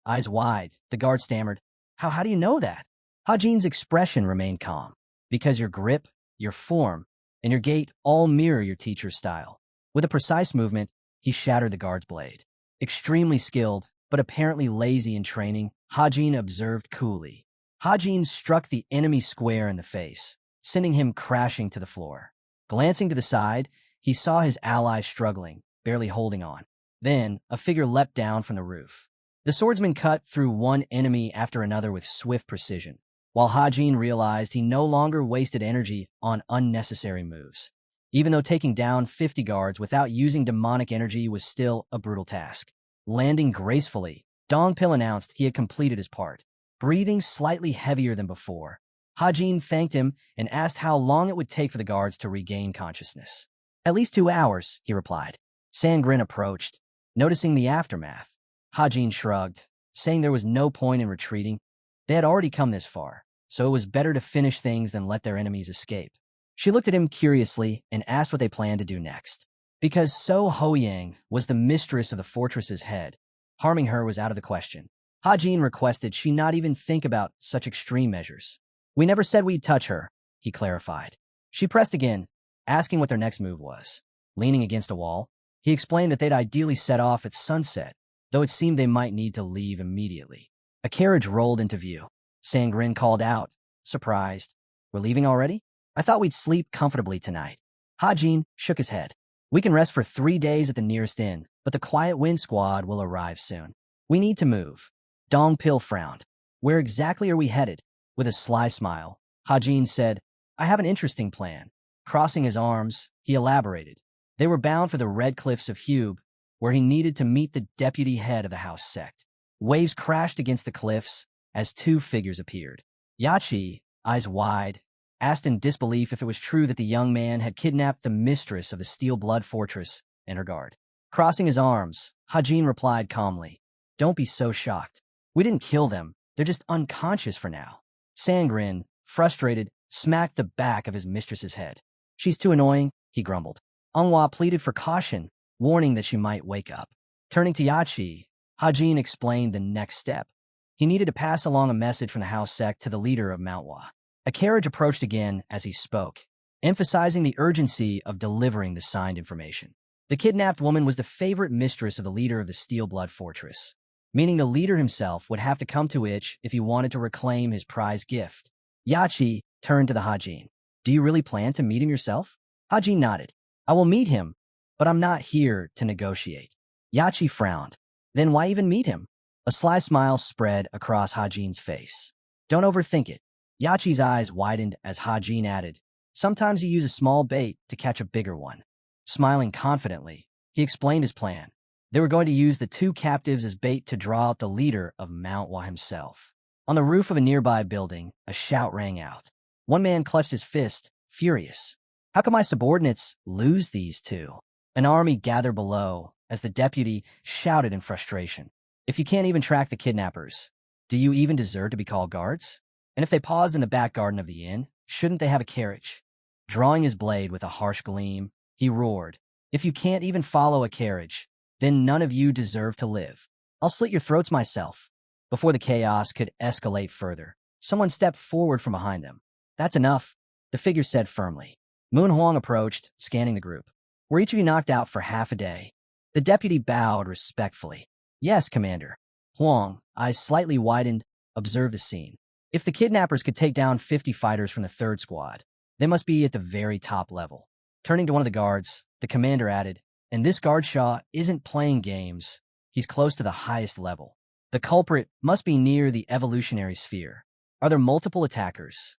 Eyes wide, the guard stammered. How do you know that? Hajin's expression remained calm. Because your grip, your form, and your gait all mirror your teacher's style. With a precise movement, he shattered the guard's blade. Extremely skilled, but apparently lazy in training, Hajin observed coolly. Hajin struck the enemy square in the face, sending him crashing to the floor. Glancing to the side, he saw his ally struggling, barely holding on. Then, a figure leapt down from the roof. The swordsman cut through one enemy after another with swift precision, while Hajin realized he no longer wasted energy on unnecessary moves. Even though taking down 50 guards without using demonic energy was still a brutal task. Landing gracefully, Dongpil announced he had completed his part. Breathing slightly heavier than before, Hajin thanked him and asked how long it would take for the guards to regain consciousness. At least 2 hours, he replied. Sangrin approached, noticing the aftermath. Hajin shrugged, saying there was no point in retreating. They had already come this far, so it was better to finish things than let their enemies escape. She looked at him curiously and asked what they planned to do next. Because So Hoyang was the mistress of the fortress's head, Harming her was out of the question. Hajin requested she not even think about such extreme measures. We never said we'd touch her, he clarified. She pressed again, asking what their next move was. Leaning against a wall, he explained that they'd ideally set off at sunset, though it seemed they might need to leave immediately. A carriage rolled into view. Sang Gak called out, surprised. We're leaving already? I thought we'd sleep comfortably tonight. Hajin shook his head. We can rest for 3 days at the nearest inn, but the Quiet Wind Squad will arrive soon. We need to move. Dong Pil frowned. Where exactly are we headed? With a sly smile, Hajin said, I have an interesting plan. Crossing his arms, he elaborated. They were bound for the Red Cliffs of Hube, where he needed to meet the deputy head of the house sect. Waves crashed against the cliffs as 2 figures appeared. Yachi, eyes wide, asked in disbelief if it was true that the young man had kidnapped the mistress of the Steel Blood Fortress and her guard. Crossing his arms, Hajin replied calmly, Don't be so shocked. We didn't kill them. They're just unconscious for now. Sang Gak, frustrated, smacked the back of his mistress's head. She's too annoying, he grumbled. Manhwa pleaded for caution, warning that she might wake up. Turning to Yachi, Hajin explained the next step. He needed to pass along a message from the house sect to the leader of Manhwa. A carriage approached again as he spoke, emphasizing the urgency of delivering the signed information. The kidnapped woman was the favorite mistress of the leader of the Steel Blood Fortress, meaning the leader himself would have to come to it if he wanted to reclaim his prize gift. Yachi turned to the Hajin. Do you really plan to meet him yourself? Hajin nodded. I will meet him, but I'm not here to negotiate. Yachi frowned. Then why even meet him? A sly smile spread across Hajin's face. Don't overthink it. Yachi's eyes widened as Hajin added, Sometimes you use a small bait to catch a bigger one. Smiling confidently, he explained his plan. They were going to use the 2 captives as bait to draw out the leader of Manhwa himself. On the roof of a nearby building, a shout rang out. One man clutched his fist, furious. How can my subordinates lose these 2? An army gathered below as the deputy shouted in frustration. If you can't even track the kidnappers, do you even deserve to be called guards? And if they paused in the back garden of the inn, shouldn't they have a carriage? Drawing his blade with a harsh gleam, he roared, If you can't even follow a carriage, then none of you deserve to live. I'll slit your throats myself. Before the chaos could escalate further, someone stepped forward from behind them. That's enough, the figure said firmly. Moon Huang approached, scanning the group. Were each of you knocked out for half a day? The deputy bowed respectfully. Yes, Commander. Huang, eyes slightly widened, observed the scene. If the kidnappers could take down 50 fighters from the 3rd squad, they must be at the very top level. Turning to one of the guards, the commander added, And this guard Shaw isn't playing games. He's close to the highest level. The culprit must be near the evolutionary sphere. Are there multiple attackers?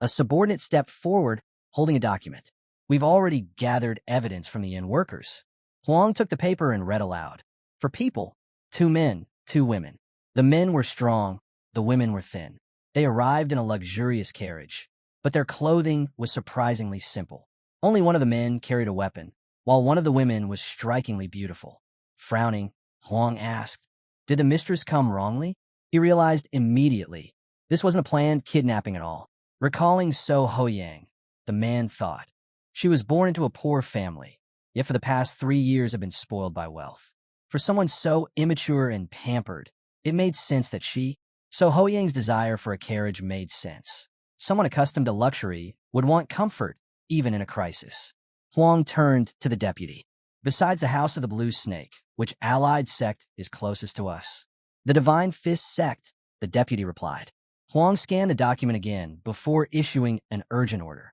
A subordinate stepped forward, holding a document. We've already gathered evidence from the inn workers. Huang took the paper and read aloud. For people, 2 men, 2 women. The men were strong, the women were thin. They arrived in a luxurious carriage, but their clothing was surprisingly simple. Only one of the men carried a weapon, while one of the women was strikingly beautiful. Frowning, Huang asked, Did the mistress come wrongly? He realized immediately this wasn't a planned kidnapping at all. Recalling So Hoyang, the man thought, She was born into a poor family, yet for the past 3 years have been spoiled by wealth. For someone so immature and pampered, it made sense that So Hoyang's desire for a carriage made sense. Someone accustomed to luxury would want comfort, even in a crisis. Huang turned to the deputy. Besides the House of the Blue Snake, which allied sect is closest to us? The Divine Fist sect, the deputy replied. Huang scanned the document again before issuing an urgent order.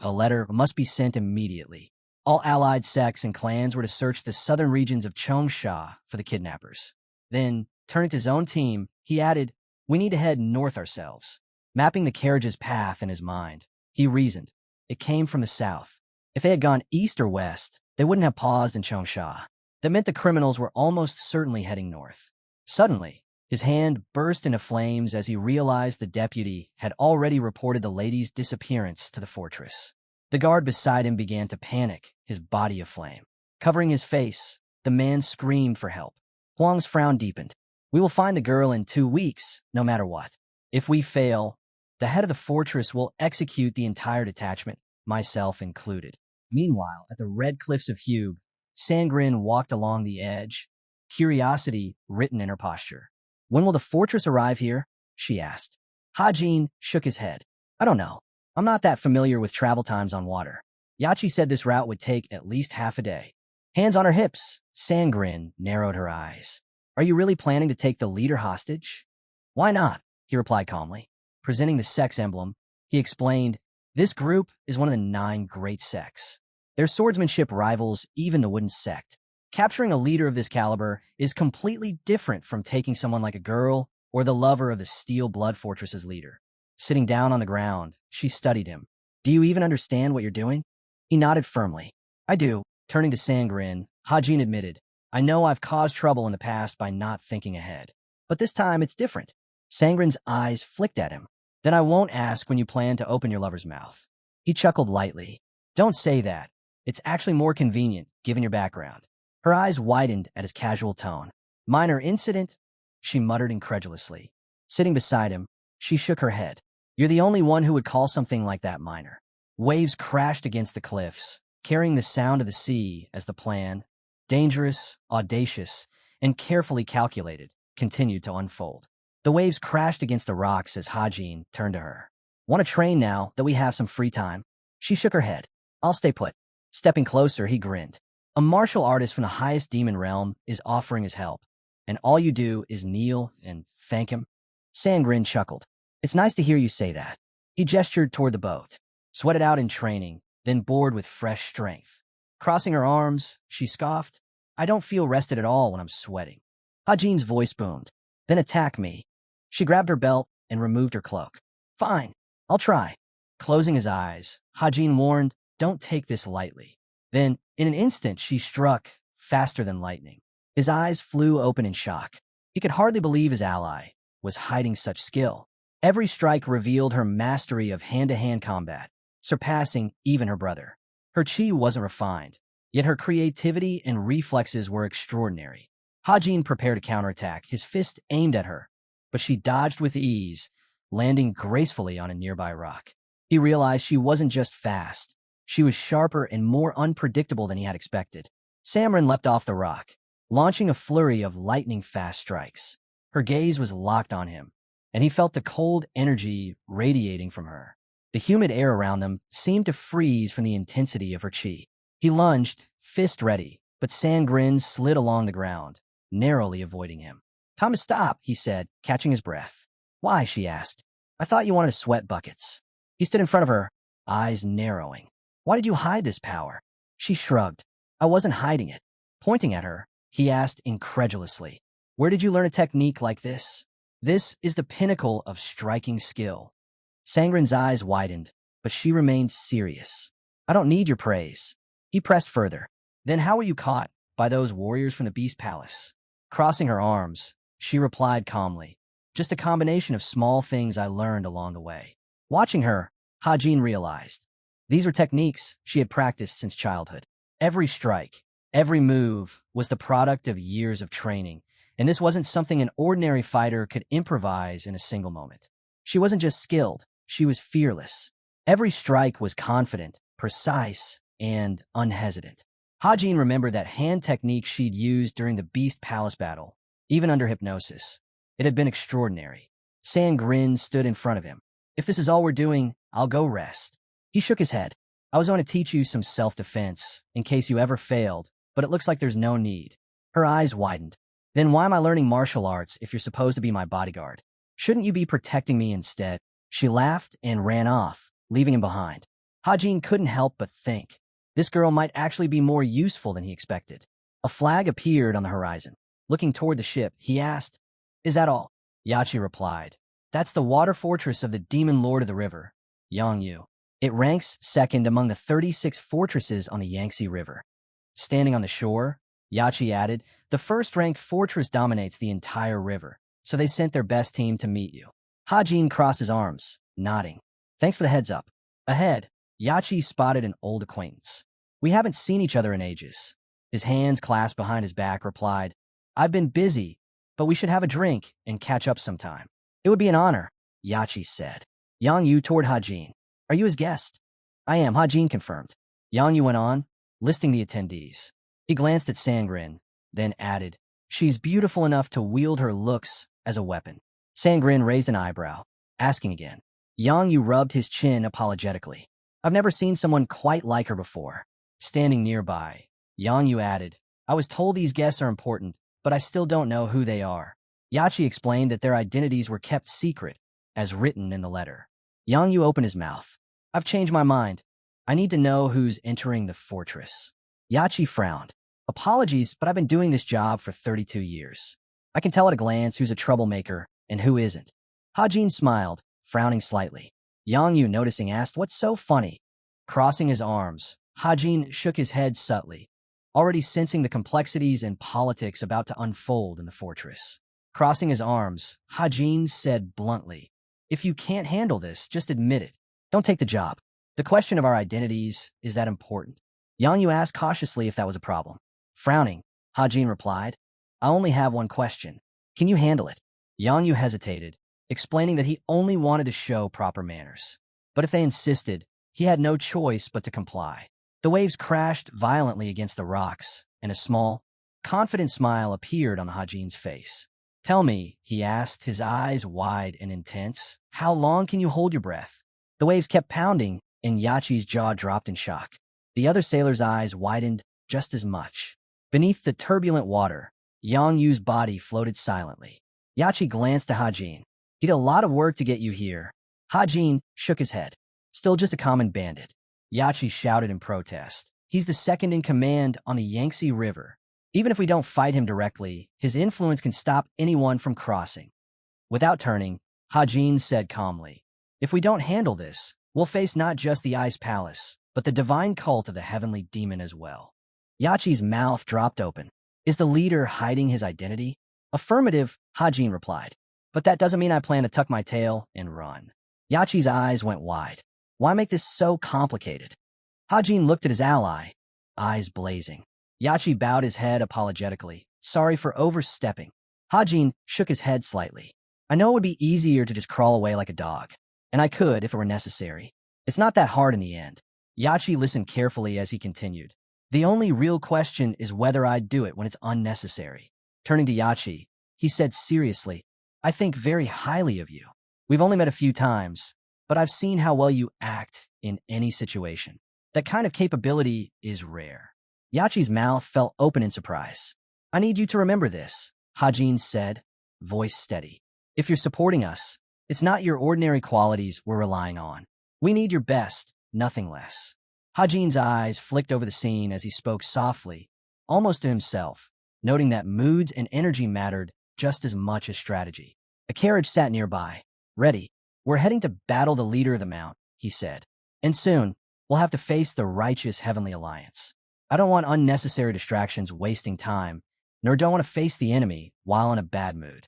A letter must be sent immediately. All allied sects and clans were to search the southern regions of Chongsha for the kidnappers. Then, turning to his own team, he added, We need to head north ourselves. Mapping the carriage's path in his mind, he reasoned. It came from the south. If they had gone east or west, they wouldn't have paused in Chongsha. That meant the criminals were almost certainly heading north. Suddenly, his hand burst into flames as he realized the deputy had already reported the lady's disappearance to the fortress. The guard beside him began to panic, his body aflame. Covering his face, the man screamed for help. Huang's frown deepened. We will find the girl in 2 weeks, no matter what. If we fail, the head of the fortress will execute the entire detachment, myself included. Meanwhile, at the Red Cliffs of Hube, Sang Gak walked along the edge, curiosity written in her posture. When will the fortress arrive here? She asked. Hajin shook his head. I don't know. I'm not that familiar with travel times on water. Yachi said this route would take at least half a day. Hands on her hips, Sangrin narrowed her eyes. Are you really planning to take the leader hostage? Why not? He replied calmly. Presenting the sex emblem, he explained, this group is one of the 9 great sects. Their swordsmanship rivals even the wooden sect. Capturing a leader of this caliber is completely different from taking someone like a girl or the lover of the Steel Blood Fortress's leader. Sitting down on the ground, she studied him. Do you even understand what you're doing? He nodded firmly. I do. Turning to Sangrin, Hajin admitted, I know I've caused trouble in the past by not thinking ahead. But this time it's different. Sangrin's eyes flicked at him. Then I won't ask when you plan to open your lover's mouth. He chuckled lightly. Don't say that. It's actually more convenient, given your background. Her eyes widened at his casual tone. Minor incident? She muttered incredulously. Sitting beside him, she shook her head. You're the only one who would call something like that minor. Waves crashed against the cliffs, carrying the sound of the sea as the plan, dangerous, audacious, and carefully calculated, continued to unfold. The waves crashed against the rocks as Hajin turned to her. Want to train now that we have some free time? She shook her head. I'll stay put. Stepping closer, he grinned. A martial artist from the highest demon realm is offering his help, and all you do is kneel and thank him. Sangrin chuckled. It's nice to hear you say that. He gestured toward the boat. Sweated out in training, then bored with fresh strength. Crossing her arms, she scoffed. I don't feel rested at all when I'm sweating. Hajin's voice boomed. Then attack me. She grabbed her belt and removed her cloak. Fine, I'll try. Closing his eyes, Hajin warned, don't take this lightly. Then, in an instant, she struck, faster than lightning. His eyes flew open in shock. He could hardly believe his ally was hiding such skill. Every strike revealed her mastery of hand-to-hand combat, surpassing even her brother. Her chi wasn't refined, yet her creativity and reflexes were extraordinary. Hajin prepared a counterattack, his fist aimed at her, but she dodged with ease, landing gracefully on a nearby rock. He realized she wasn't just fast. She was sharper and more unpredictable than he had expected. Samrin leapt off the rock, launching a flurry of lightning-fast strikes. Her gaze was locked on him, and he felt the cold energy radiating from her. The humid air around them seemed to freeze from the intensity of her chi. He lunged, fist ready, but Sangrin slid along the ground, narrowly avoiding him. Thomas, stop, he said, catching his breath. Why, she asked. I thought you wanted to sweat buckets. He stood in front of her, eyes narrowing. Why did you hide this power? She shrugged. I wasn't hiding it. Pointing at her, he asked incredulously. Where did you learn a technique like this? This is the pinnacle of striking skill. Sangrin's eyes widened, but she remained serious. I don't need your praise. He pressed further. Then how were you caught by those warriors from the Beast Palace? Crossing her arms, she replied calmly. Just a combination of small things I learned along the way. Watching her, Hajin realized. These were techniques she had practiced since childhood. Every strike, every move was the product of years of training, and this wasn't something an ordinary fighter could improvise in a single moment. She wasn't just skilled, she was fearless. Every strike was confident, precise, and unhesitant. Hajin remembered that hand technique she'd used during the Beast Palace battle, even under hypnosis. It had been extraordinary. Sangrin stood in front of him. If this is all we're doing, I'll go rest. He shook his head. I was going to teach you some self-defense, in case you ever failed, but it looks like there's no need. Her eyes widened. Then why am I learning martial arts if you're supposed to be my bodyguard? Shouldn't you be protecting me instead? She laughed and ran off, leaving him behind. Hajin couldn't help but think. This girl might actually be more useful than he expected. A flag appeared on the horizon. Looking toward the ship, he asked, Is that all? Yachi replied, That's the water fortress of the demon lord of the river, Yangyu. It ranks second among the 36 fortresses on the Yangtze River. Standing on the shore, Yachi added, The first-ranked fortress dominates the entire river, so they sent their best team to meet you. Hajin crossed his arms, nodding. Thanks for the heads up. Ahead, Yachi spotted an old acquaintance. We haven't seen each other in ages. His hands clasped behind his back, replied, I've been busy, but we should have a drink and catch up sometime. It would be an honor, Yachi said. Yang Yu toward Hajin. Are you his guest? I am, Hajin confirmed. Yang Yu went on, listing the attendees. He glanced at Sangrin, then added, She's beautiful enough to wield her looks as a weapon. Sang Grin raised an eyebrow, asking again. Yang Yu rubbed his chin apologetically. I've never seen someone quite like her before. Standing nearby, Yang Yu added, I was told these guests are important, but I still don't know who they are. Yachi explained that their identities were kept secret, as written in the letter. Yang Yu opened his mouth. I've changed my mind. I need to know who's entering the fortress. Yachi frowned. Apologies, but I've been doing this job for 32 years. I can tell at a glance who's a troublemaker and who isn't. Hajin smiled, frowning slightly. Yang Yu, noticing, asked, What's so funny? Crossing his arms, Hajin shook his head subtly, already sensing the complexities and politics about to unfold in the fortress. Crossing his arms, Hajin said bluntly, If you can't handle this, just admit it. Don't take the job. The question of our identities, is that important? Yang Yu asked cautiously if that was a problem. Frowning, Hajin replied, I only have one question. Can you handle it? Yang Yu hesitated, explaining that he only wanted to show proper manners. But if they insisted, he had no choice but to comply. The waves crashed violently against the rocks, and a small, confident smile appeared on Hajin's face. Tell me, he asked, his eyes wide and intense, how long can you hold your breath? The waves kept pounding, and Yachi's jaw dropped in shock. The other sailor's eyes widened just as much. Beneath the turbulent water, Yang Yu's body floated silently. Yachi glanced to Hajin. He did a lot of work to get you here. Hajin shook his head. Still just a common bandit. Yachi shouted in protest. He's the second in command on the Yangtze River. Even if we don't fight him directly, his influence can stop anyone from crossing. Without turning, Hajin said calmly, If we don't handle this, we'll face not just the Ice Palace, but the divine cult of the heavenly demon as well. Yachi's mouth dropped open. Is the leader hiding his identity? Affirmative, Hajin replied. But that doesn't mean I plan to tuck my tail and run. Yachi's eyes went wide. Why make this so complicated? Hajin looked at his ally, eyes blazing. Yachi bowed his head apologetically, sorry for overstepping. Hajin shook his head slightly. I know it would be easier to just crawl away like a dog, and I could if it were necessary. It's not that hard in the end. Yachi listened carefully as he continued. The only real question is whether I'd do it when it's unnecessary. Turning to Yachi, he said seriously, I think very highly of you. We've only met a few times, but I've seen how well you act in any situation. That kind of capability is rare. Yachi's mouth fell open in surprise. I need you to remember this, Hajin said, voice steady. If you're supporting us, it's not your ordinary qualities we're relying on. We need your best, nothing less. Hajin's eyes flicked over the scene as he spoke softly, almost to himself, noting that moods and energy mattered just as much as strategy. A carriage sat nearby. Ready. We're heading to battle the leader of the Mount, he said. And soon, we'll have to face the righteous Heavenly Alliance. I don't want unnecessary distractions wasting time, nor do I want to face the enemy while in a bad mood.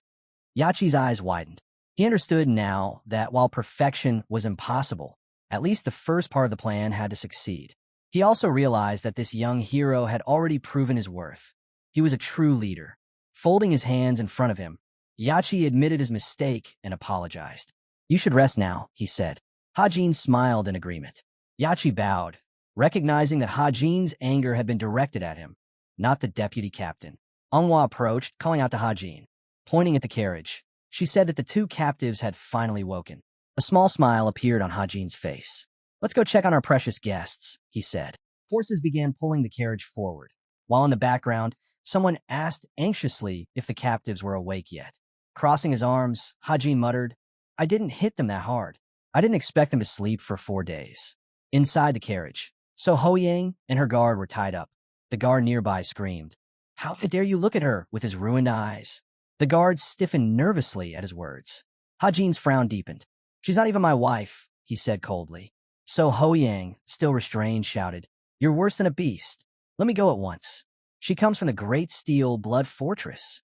Yachi's eyes widened. He understood now that while perfection was impossible, at least the first part of the plan had to succeed. He also realized that this young hero had already proven his worth. He was a true leader. Folding his hands in front of him, Yachi admitted his mistake and apologized. You should rest now, he said. Hajin smiled in agreement. Yachi bowed, recognizing that Hajin's anger had been directed at him, not the deputy captain. Manhwa approached, calling out to Hajin. Pointing at the carriage, she said that the two captives had finally woken. A small smile appeared on Hajin's face. Let's go check on our precious guests, he said. Horses began pulling the carriage forward, while in the background, someone asked anxiously if the captives were awake yet. Crossing his arms, Hajin muttered, I didn't hit them that hard. I didn't expect them to sleep for 4 days. Inside the carriage, So Ho Yang and her guard were tied up. The guard nearby screamed, How dare you look at her with his ruined eyes? The guard stiffened nervously at his words. Hajin's frown deepened. She's not even my wife, he said coldly. So Ho Yang, still restrained, shouted, You're worse than a beast. Let me go at once. She comes from the Great Steel Blood Fortress.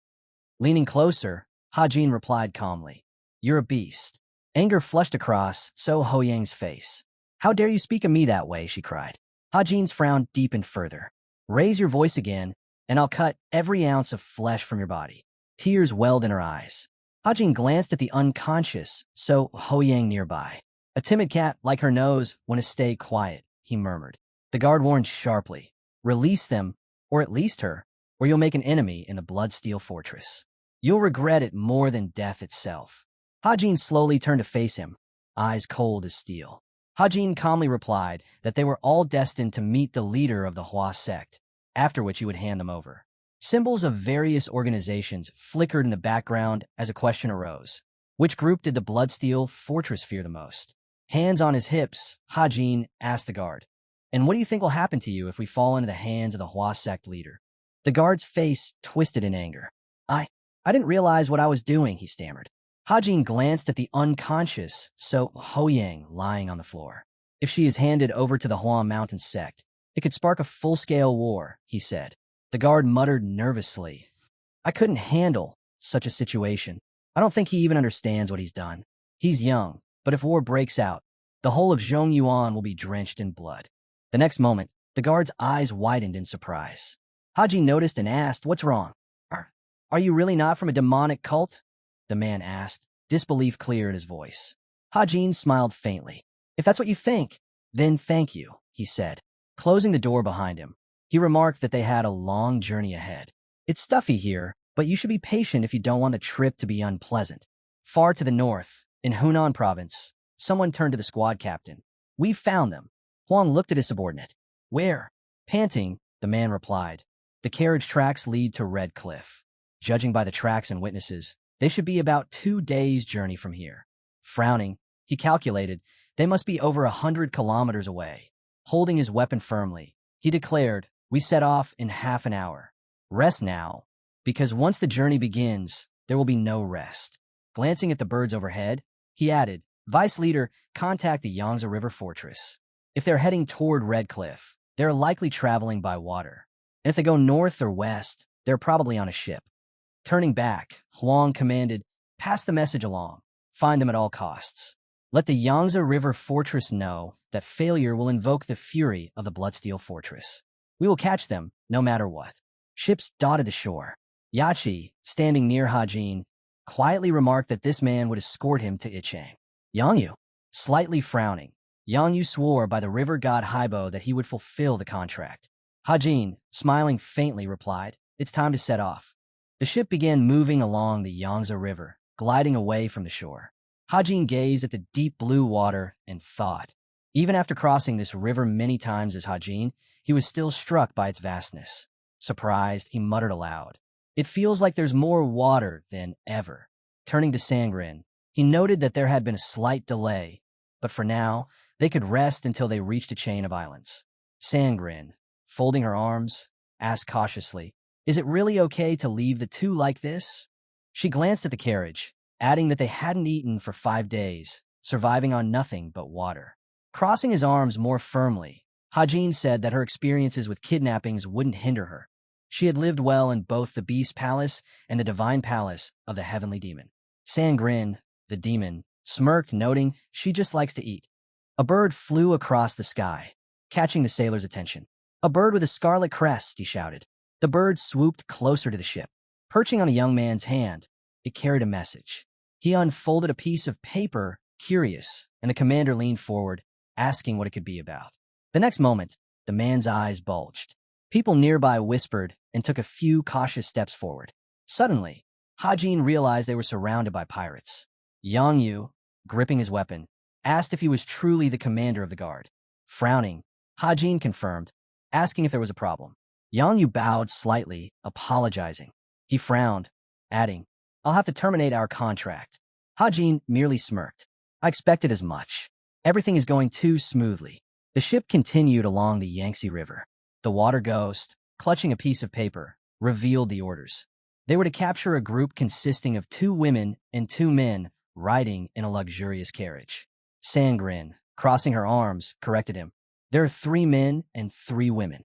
Leaning closer, Hajin replied calmly, You're a beast. Anger flushed across So Ho Yang's face. How dare you speak of me that way, she cried. Hajin's frown deepened further. Raise your voice again, and I'll cut every ounce of flesh from your body. Tears welled in her eyes. Hajin glanced at the unconscious So Ho Yang nearby. A timid cat like her knows when to stay quiet, he murmured. The guard warned sharply. Release them, or at least her, or you'll make an enemy in the Bloodsteel Fortress. You'll regret it more than death itself." Hajin slowly turned to face him, eyes cold as steel. Hajin calmly replied that they were all destined to meet the leader of the Hua sect, after which he would hand them over. Symbols of various organizations flickered in the background as a question arose. Which group did the Bloodsteel Fortress fear the most? Hands on his hips, Hajin asked the guard, "And what do you think will happen to you if we fall into the hands of the Hua sect leader?" The guard's face twisted in anger. I didn't realize what I was doing," he stammered. Hajin glanced at the unconscious So Hoyang lying on the floor. "If she is handed over to the Hua Mountain sect, it could spark a full-scale war," he said. The guard muttered nervously. "I couldn't handle such a situation. I don't think he even understands what he's done. He's young, but if war breaks out, the whole of Zhongyuan will be drenched in blood." The next moment, the guard's eyes widened in surprise. Hajin noticed and asked, "What's wrong? Are you really not from a demonic cult?" the man asked, disbelief clear in his voice. Hajin smiled faintly. "If that's what you think, then thank you," he said. Closing the door behind him, he remarked that they had a long journey ahead. "It's stuffy here, but you should be patient if you don't want the trip to be unpleasant." Far to the north, in Hunan province, someone turned to the squad captain. "We've found them." Huang looked at his subordinate. "Where?" Panting, the man replied, "The carriage tracks lead to Red Cliff. Judging by the tracks and witnesses, they should be about 2 days' journey from here." Frowning, he calculated they must be over 100 kilometers away. Holding his weapon firmly, he declared, "We set off in half an hour. Rest now, because once the journey begins, there will be no rest." Glancing at the birds overhead, he added, "Vice Leader, contact the Yangtze River Fortress. If they're heading toward Red Cliff, they're likely traveling by water. And if they go north or west, they're probably on a ship." Turning back, Huang commanded, "Pass the message along. Find them at all costs. Let the Yangtze River Fortress know that failure will invoke the fury of the Bloodsteel Fortress. We will catch them, no matter what." Ships dotted the shore. Yachi, standing near Hajin, quietly remarked that this man would escort him to Ichang. Yangyu, slightly frowning, Yangyu swore by the river god Haibo that he would fulfill the contract. Hajin, smiling faintly, replied, "It's time to set off." The ship began moving along the Yangtze River, gliding away from the shore. Hajin gazed at the deep blue water and thought. Even after crossing this river many times as Hajin, he was still struck by its vastness. Surprised, he muttered aloud, "It feels like there's more water than ever." Turning to Sangrin, he noted that there had been a slight delay, but for now, they could rest until they reached a chain of islands. Sangrin, folding her arms, asked cautiously, "Is it really okay to leave the two like this?" She glanced at the carriage, adding that they hadn't eaten for 5 days, surviving on nothing but water. Crossing his arms more firmly, Hajin said that her experiences with kidnappings wouldn't hinder her. She had lived well in both the Beast Palace and the Divine Palace of the Heavenly Demon. Sangrin, the demon, smirked, noting she just likes to eat. A bird flew across the sky, catching the sailor's attention. "A bird with a scarlet crest," he shouted. The bird swooped closer to the ship. Perching on a young man's hand, it carried a message. He unfolded a piece of paper, curious, and the commander leaned forward, asking what it could be about. The next moment, the man's eyes bulged. People nearby whispered and took a few cautious steps forward. Suddenly, Hajin realized they were surrounded by pirates. Yangyu, gripping his weapon, asked if he was truly the commander of the guard. Frowning, Hajin confirmed, asking if there was a problem. Yangyu bowed slightly, apologizing. He frowned, adding, "I'll have to terminate our contract." Hajin merely smirked. "I expected as much. Everything is going too smoothly." The ship continued along the Yangtze River. The water ghost, clutching a piece of paper, revealed the orders. They were to capture a group consisting of 2 women and 2 men riding in a luxurious carriage. Sangrin, crossing her arms, corrected him. "There are 3 men and 3 women."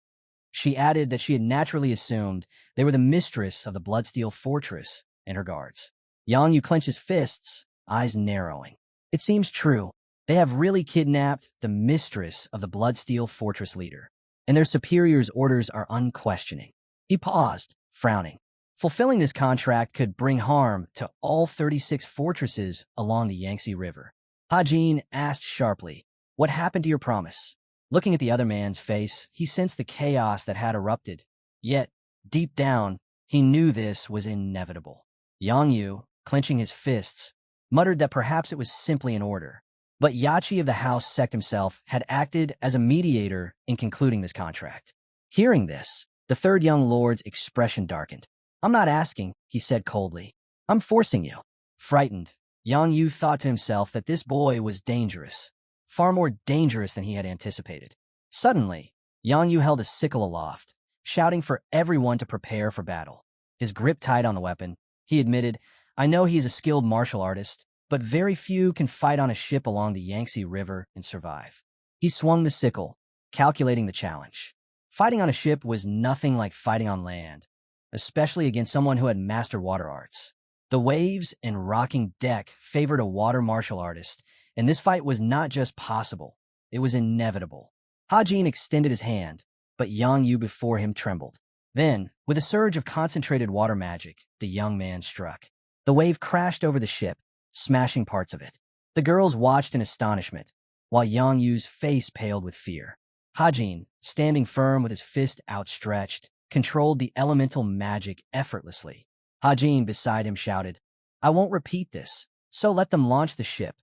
She added that she had naturally assumed they were the mistress of the Bloodsteel Fortress and her guards. Yangyu clenched his fists, eyes narrowing. "It seems true. They have really kidnapped the mistress of the Bloodsteel Fortress leader, and their superior's orders are unquestioning." He paused, frowning. Fulfilling this contract could bring harm to all 36 fortresses along the Yangtze River. Hajin asked sharply, "What happened to your promise?" Looking at the other man's face, he sensed the chaos that had erupted. Yet, Deep down, he knew this was inevitable. Yang Yu, clenching his fists, muttered that perhaps it was simply an order. But Yachi of the House Sect himself had acted as a mediator in concluding this contract. Hearing this, the third young lord's expression darkened. "I'm not asking," he said coldly. "I'm forcing you." Frightened, Yang Yu thought to himself that this boy was dangerous, far more dangerous than he had anticipated. Suddenly, Yang Yu held a sickle aloft, shouting for everyone to prepare for battle. His grip tight on the weapon, he admitted, "I know he is a skilled martial artist, but very few can fight on a ship along the Yangtze River and survive." He swung the sickle, calculating the challenge. Fighting on a ship was nothing like fighting on land, especially against someone who had mastered water arts. The waves and rocking deck favored a water martial artist, and this fight was not just possible, it was inevitable. Hajin extended his hand, but Yang Yu before him trembled. Then, with a surge of concentrated water magic, the young man struck. The wave crashed over the ship, smashing parts of it. The girls watched in astonishment, while Yang Yu's face paled with fear. Hajin, standing firm with his fist outstretched, controlled the elemental magic effortlessly. Hajin beside him shouted, "I won't repeat this, so let them launch the ship."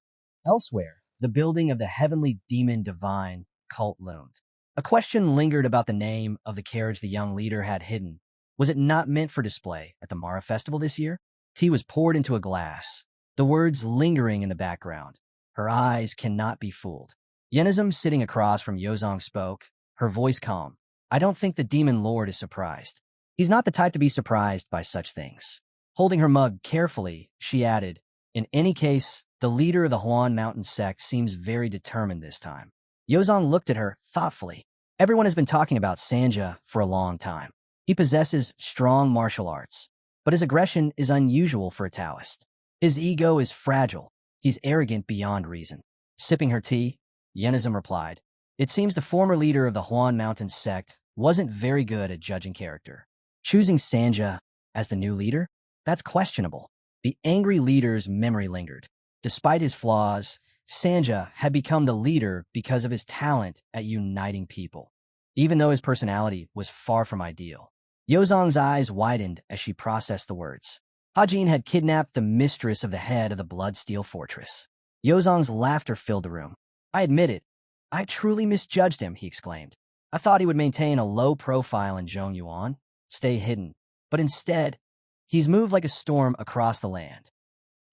Elsewhere, the building of the heavenly demon divine cult loomed. A question lingered about the name of the carriage the young leader had hidden. Was it not meant for display at the Mara festival this year? Tea was poured into a glass, the words lingering in the background. Her eyes cannot be fooled. Yenizum, sitting across from Yozong, spoke, her voice calm. "I don't think the demon lord is surprised. He's not the type to be surprised by such things." Holding her mug carefully, she added, "In any case, the leader of the Huan Mountain sect seems very determined this time." Yozong looked at her thoughtfully. Everyone has been talking about Sanja for a long time. He possesses strong martial arts, but his aggression is unusual for a Taoist. His ego is fragile. He's arrogant beyond reason. Sipping her tea, Yenizum replied, "It seems the former leader of the Huan Mountain sect wasn't very good at judging character. Choosing Sanja as the new leader? That's questionable." The angry leader's memory lingered. Despite his flaws, Sanja had become the leader because of his talent at uniting people, even though his personality was far from ideal. Yozong's eyes widened as she processed the words. Hajin had kidnapped the mistress of the head of the Bloodsteel Fortress. Yozong's laughter filled the room. "I admit it. I truly misjudged him," he exclaimed. "I thought he would maintain a low profile in Zhongyuan, stay hidden, but instead, he's moved like a storm across the land."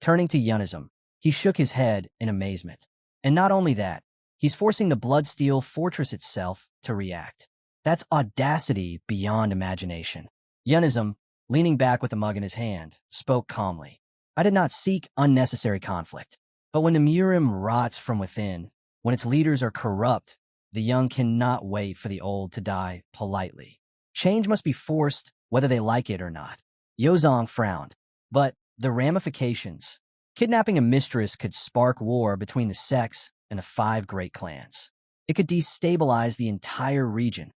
Turning to Yenizum, he shook his head in amazement. "And not only that, he's forcing the Bloodsteel Fortress itself to react. That's audacity beyond imagination." Yenizum, leaning back with the mug in his hand, spoke calmly. "I did not seek unnecessary conflict. But when the Murim rots from within, when its leaders are corrupt, the young cannot wait for the old to die politely. Change must be forced whether they like it or not." Yozong frowned. "But the ramifications. Kidnapping a mistress could spark war between the sects and the 5 great clans. It could destabilize the entire region."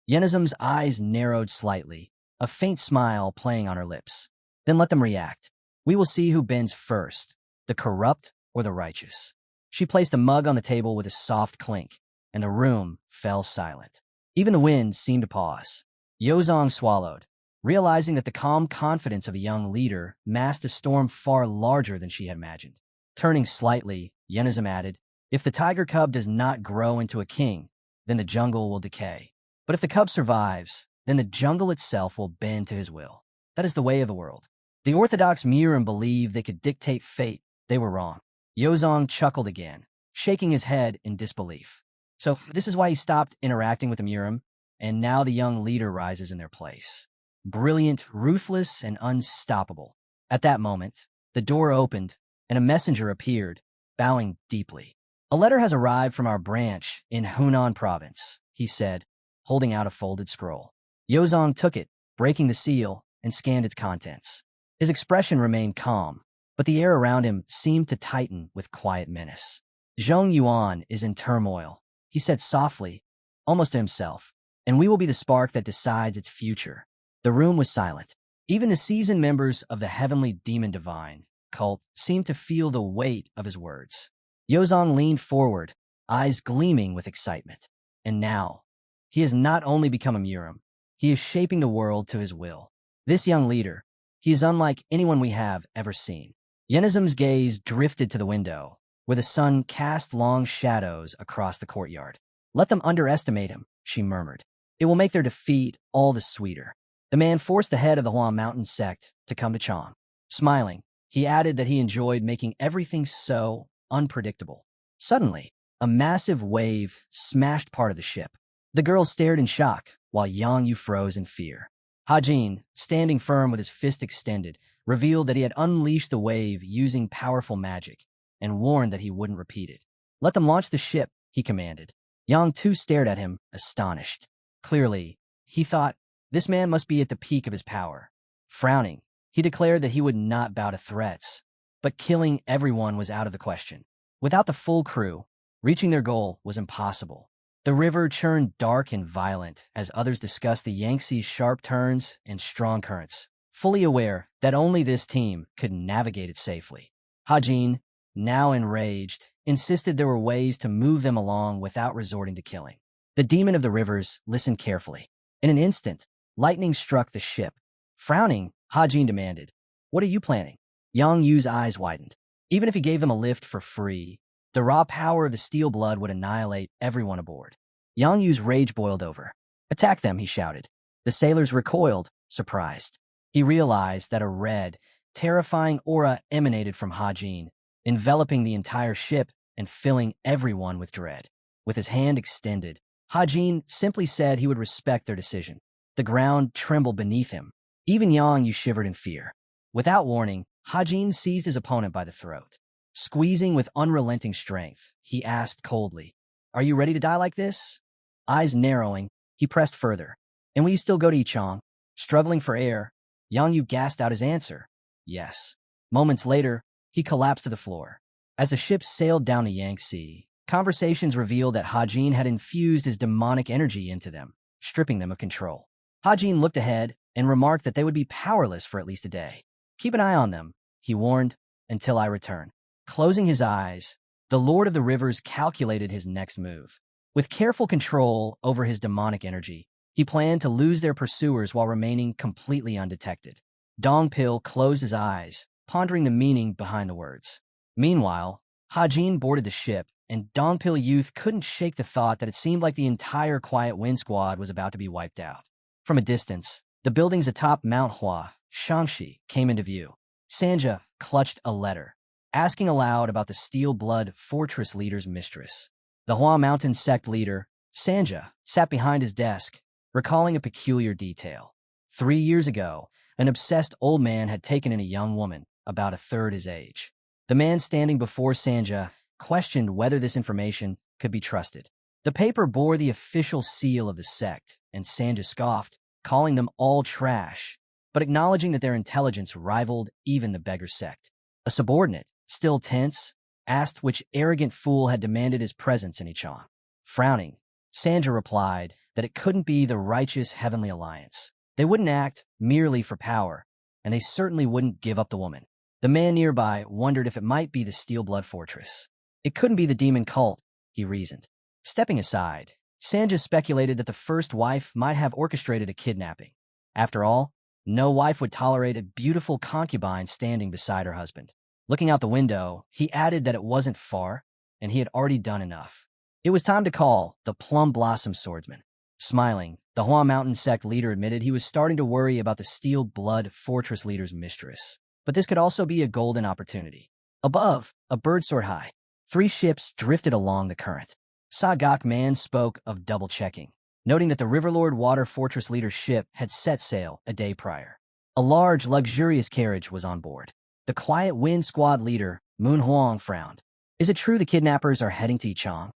Yenizum's eyes narrowed slightly, a faint smile playing on her lips. "Then let them react. We will see who bends first, the corrupt or the righteous." She placed the mug on the table with a soft clink, and the room fell silent. Even the wind seemed to pause. Yozong swallowed, realizing that the calm confidence of the young leader masked a storm far larger than she had imagined. Turning slightly, Yenizum added, "If the tiger cub does not grow into a king, then the jungle will decay. But if the cub survives, then the jungle itself will bend to his will. That is the way of the world. The orthodox Murim believed they could dictate fate. They were wrong." Yozong chuckled again, shaking his head in disbelief. "So this is why he stopped interacting with the Murim, and now the young leader rises in their place. Brilliant, ruthless, and unstoppable." At that moment, the door opened, and a messenger appeared, bowing deeply. "A letter has arrived from our branch in Hunan province," he said, holding out a folded scroll. Yozong took it, breaking the seal, and scanned its contents. His expression remained calm, but the air around him seemed to tighten with quiet menace. "Zhongyuan is in turmoil," he said softly, almost to himself, "and we will be the spark that decides its future." The room was silent. Even the seasoned members of the Heavenly Demon Divine cult seemed to feel the weight of his words. Yozong leaned forward, eyes gleaming with excitement. And now, he has not only become a Murim, He is shaping the world to his will. This young leader, he is unlike anyone we have ever seen. Yenizum's gaze drifted to the window, where the sun cast long shadows across the courtyard. Let them underestimate him, she murmured. It will make their defeat all the sweeter. The man forced the head of the Hua Mountain sect to come to Chang. Smiling, he added that he enjoyed making everything so unpredictable. Suddenly, a massive wave smashed part of the ship. The girl stared in shock, while Yang Yu froze in fear. Hajin, standing firm with his fist extended, revealed that he had unleashed the wave using powerful magic, and warned that he wouldn't repeat it. Let them launch the ship, he commanded. Yang too stared at him, astonished. Clearly, he thought, this man must be at the peak of his power. Frowning, he declared that he would not bow to threats, but killing everyone was out of the question. Without the full crew, reaching their goal was impossible. The river churned dark and violent as others discussed the Yangtze's sharp turns and strong currents, fully aware that only this team could navigate it safely. Hajin, now enraged, insisted there were ways to move them along without resorting to killing. The demon of the rivers listened carefully. In an instant, lightning struck the ship. Frowning, Hajin demanded, "What are you planning?" Yang Yu's eyes widened. Even if he gave them a lift for free, the raw power of the steel blood would annihilate everyone aboard. Yang Yu's rage boiled over. "Attack them," he shouted. The sailors recoiled, surprised. He realized that a red, terrifying aura emanated from Hajin, enveloping the entire ship and filling everyone with dread. With his hand extended, Hajin simply said he would respect their decision. The ground trembled beneath him. Even Yang Yu shivered in fear. Without warning, Hajin seized his opponent by the throat. Squeezing with unrelenting strength, he asked coldly, "Are you ready to die like this?" Eyes narrowing, he pressed further. "And will you still go to Yichang?" Struggling for air, Yang Yu gasped out his answer, "Yes." Moments later, he collapsed to the floor. As the ship sailed down the Yangtze, conversations revealed that Hajin had infused his demonic energy into them, stripping them of control. Hajin looked ahead and remarked that they would be powerless for at least a day. "Keep an eye on them," he warned, "until I return." Closing his eyes, the Lord of the Rivers calculated his next move. With careful control over his demonic energy, he planned to lose their pursuers while remaining completely undetected. Dongpil closed his eyes, pondering the meaning behind the words. Meanwhile, Hajin boarded the ship, and Dongpil Youth couldn't shake the thought that it seemed like the entire Quiet Wind Squad was about to be wiped out. From a distance, the buildings atop Manhwa, Shangxi, came into view. Sanja clutched a letter, asking aloud about the Steel Blood Fortress leader's mistress. The Hua Mountain sect leader, Sanja, sat behind his desk, recalling a peculiar detail. 3 years ago, an obsessed old man had taken in a young woman, about a third his age. The man standing before Sanja questioned whether this information could be trusted. The paper bore the official seal of the sect, and Sanja scoffed, calling them all trash, but acknowledging that their intelligence rivaled even the beggar sect. A subordinate, still tense, asked which arrogant fool had demanded his presence in Yichang. Frowning, Sanja replied that it couldn't be the righteous Heavenly Alliance. They wouldn't act merely for power, and they certainly wouldn't give up the woman. The man nearby wondered if it might be the Steel Blood Fortress. It couldn't be the demon cult, he reasoned. Stepping aside, Sanja speculated that the first wife might have orchestrated a kidnapping. After all, no wife would tolerate a beautiful concubine standing beside her husband. Looking out the window, he added that it wasn't far, and he had already done enough. It was time to call the Plum Blossom Swordsman. Smiling, the Hua Mountain sect leader admitted he was starting to worry about the Steel Blood Fortress leader's mistress. But this could also be a golden opportunity. Above, a bird soared high. 3 ships drifted along the current. Sang Gak man spoke of double-checking, noting that the Riverlord Water Fortress leader's ship had set sail a day prior. A large, luxurious carriage was on board. The Quiet Wind Squad leader, Moon Huang, frowned. "Is it true the kidnappers are heading to Yichang?"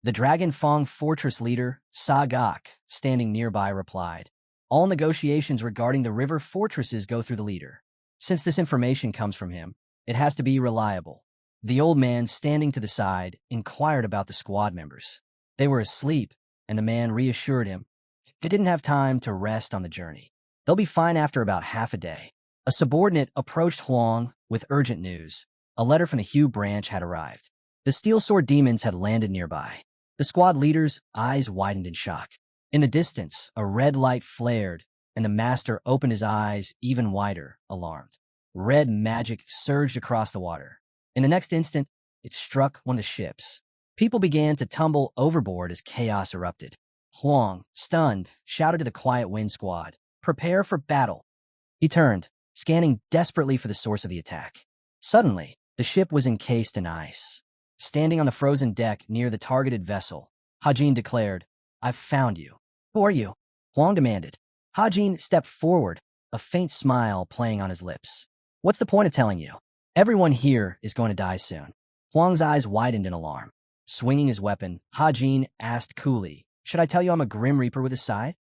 The Dragon Fong Fortress leader, Sang Gak, standing nearby, replied, "All negotiations regarding the river fortresses go through the leader. Since this information comes from him, it has to be reliable." The old man, standing to the side, inquired about the squad members. They were asleep, and the man reassured him they didn't have time to rest on the journey. They'll be fine after about half a day. A subordinate approached Huang with urgent news. A letter from the Hue branch had arrived. The Steel Sword demons had landed nearby. The squad leader's eyes widened in shock. In the distance, a red light flared, and the master opened his eyes even wider, alarmed. Red magic surged across the water. In the next instant, it struck one of the ships. People began to tumble overboard as chaos erupted. Huang, stunned, shouted to the Quiet Wind squad, "Prepare for battle." He turned, scanning desperately for the source of the attack. Suddenly, the ship was encased in ice. Standing on the frozen deck near the targeted vessel, Hajin declared, "I've found you." "Who are you?" Huang demanded. Hajin stepped forward, a faint smile playing on his lips. "What's the point of telling you? Everyone here is going to die soon." Huang's eyes widened in alarm. Swinging his weapon, Hajin asked coolly, "Should I tell you I'm a Grim Reaper with a scythe?"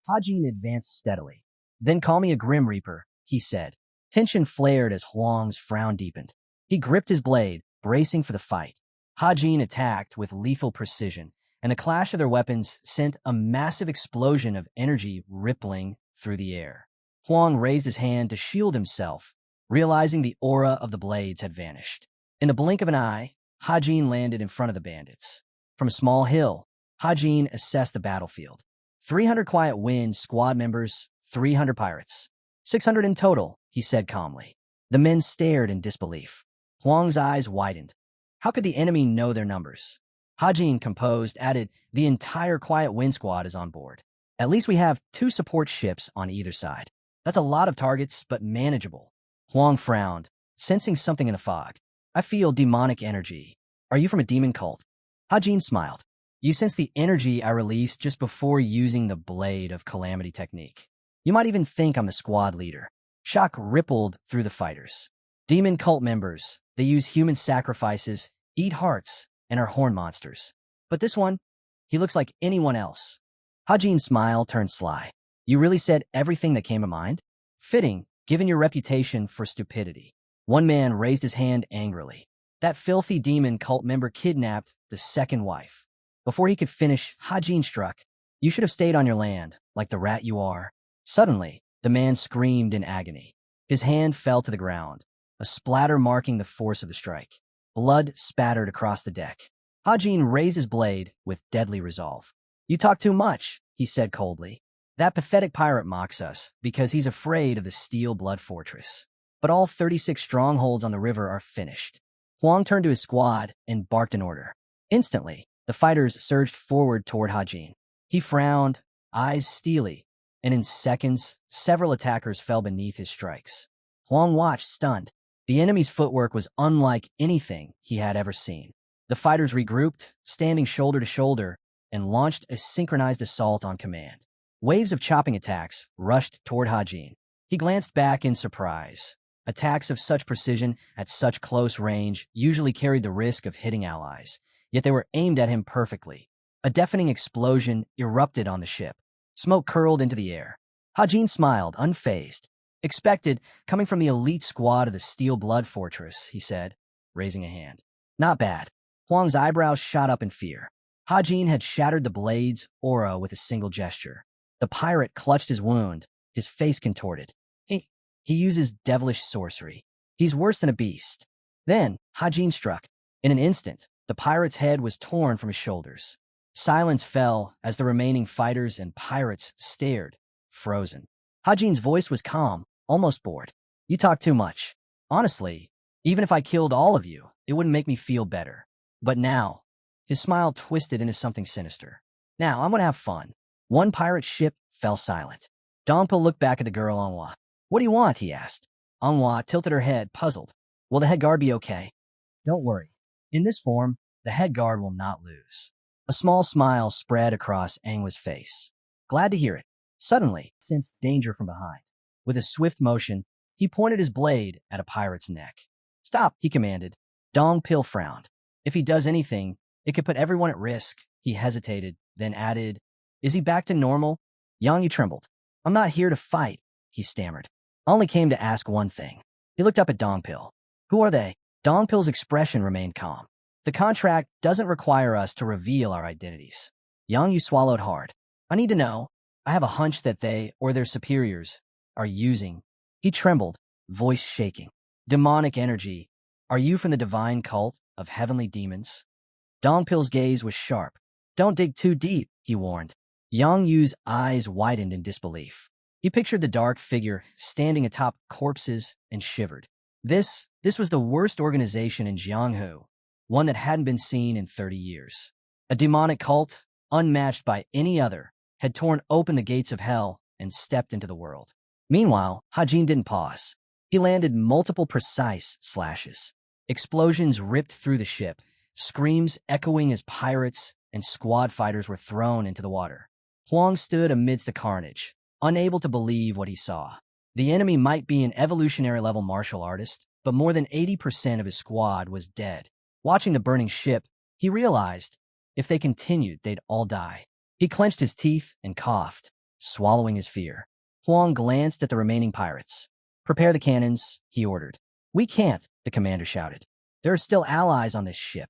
Hajin advanced steadily. "Then call me a Grim Reaper," he said. Tension flared as Huang's frown deepened. He gripped his blade, bracing for the fight. Hajin attacked with lethal precision, and the clash of their weapons sent a massive explosion of energy rippling through the air. Huang raised his hand to shield himself, realizing the aura of the blades had vanished. In the blink of an eye, Hajin landed in front of the bandits. From a small hill, Hajin assessed the battlefield. 300 Quiet Wind squad members, 300 pirates. 600 in total, he said calmly. The men stared in disbelief. Huang's eyes widened. How could the enemy know their numbers? Hajin, composed, added, "The entire Quiet Wind squad is on board. At least we have 2 support ships on either side. That's a lot of targets, but manageable." Huang frowned, sensing something in the fog. "I feel demonic energy. Are you from a demon cult?" Hajin smiled. "You sense the energy I released just before using the Blade of Calamity technique. You might even think I'm the squad leader." Shock rippled through the fighters. Demon cult members, they use human sacrifices, eat hearts, and are horn monsters. But this one, he looks like anyone else. Hajin's smile turned sly. "You really said everything that came to mind?" "Fitting, given your reputation for stupidity." One man raised his hand angrily. "That filthy demon cult member kidnapped the second wife." Before he could finish, Hajin struck. "You should have stayed on your land, like the rat you are." Suddenly, the man screamed in agony. His hand fell to the ground, a splatter marking the force of the strike. Blood spattered across the deck. Hajin raised his blade with deadly resolve. "You talk too much," he said coldly. "That pathetic pirate mocks us because he's afraid of the Steel Blood Fortress. But all 36 strongholds on the river are finished." Huang turned to his squad and barked an order. Instantly, the fighters surged forward toward Hajin. He frowned, eyes steely, and in seconds, several attackers fell beneath his strikes. Huang watched, stunned. The enemy's footwork was unlike anything he had ever seen. The fighters regrouped, standing shoulder to shoulder, and launched a synchronized assault on command. Waves of chopping attacks rushed toward Hajin. He glanced back in surprise. Attacks of such precision at such close range usually carried the risk of hitting allies, yet they were aimed at him perfectly. A deafening explosion erupted on the ship. Smoke curled into the air. Hajin smiled, unfazed. "Expected, coming from the elite squad of the Steel Blood Fortress," he said, raising a hand. "Not bad." Huang's eyebrows shot up in fear. Hajin had shattered the blade's aura with a single gesture. The pirate clutched his wound, his face contorted. He uses devilish sorcery. He's worse than a beast. Then, Hajin struck. In an instant, the pirate's head was torn from his shoulders. Silence fell as the remaining fighters and pirates stared, frozen. Hajin's voice was calm, almost bored. "You talk too much. Honestly, even if I killed all of you, it wouldn't make me feel better. But now," his smile twisted into something sinister. "Now, I'm going to have fun." One pirate ship fell silent. Dongpo looked back at the girl Anhwa. "What do you want?" he asked. Anhwa tilted her head, puzzled. "Will the head guard be okay?" "Don't worry. In this form, the head guard will not lose." A small smile spread across Anhwa's face. "Glad to hear it." Suddenly, he sensed danger from behind. With a swift motion, he pointed his blade at a pirate's neck. "Stop," he commanded. Dong Pil frowned. "If he does anything, it could put everyone at risk." He hesitated, then added, "Is he back to normal?" Yang Yu trembled. "I'm not here to fight," he stammered. "I only came to ask one thing." He looked up at Dongpil. "Who are they?" Dongpil's expression remained calm. "The contract doesn't require us to reveal our identities." Yang Yu swallowed hard. "I need to know. I have a hunch that they, or their superiors, are using." He trembled, voice shaking. "Demonic energy. Are you from the divine cult of heavenly demons?" Dongpil's gaze was sharp. "Don't dig too deep," he warned. Yang Yu's eyes widened in disbelief. He pictured the dark figure standing atop corpses and shivered. This was the worst organization in Jianghu, one that hadn't been seen in 30 years. A demonic cult, unmatched by any other, had torn open the gates of hell and stepped into the world. Meanwhile, Hajin didn't pause. He landed multiple precise slashes. Explosions ripped through the ship, screams echoing as pirates and squad fighters were thrown into the water. Huang stood amidst the carnage, unable to believe what he saw. The enemy might be an evolutionary-level martial artist, but more than 80% of his squad was dead. Watching the burning ship, he realized if they continued, they'd all die. He clenched his teeth and coughed, swallowing his fear. Huang glanced at the remaining pirates. "Prepare the cannons," he ordered. "We can't," the commander shouted. "There are still allies on this ship."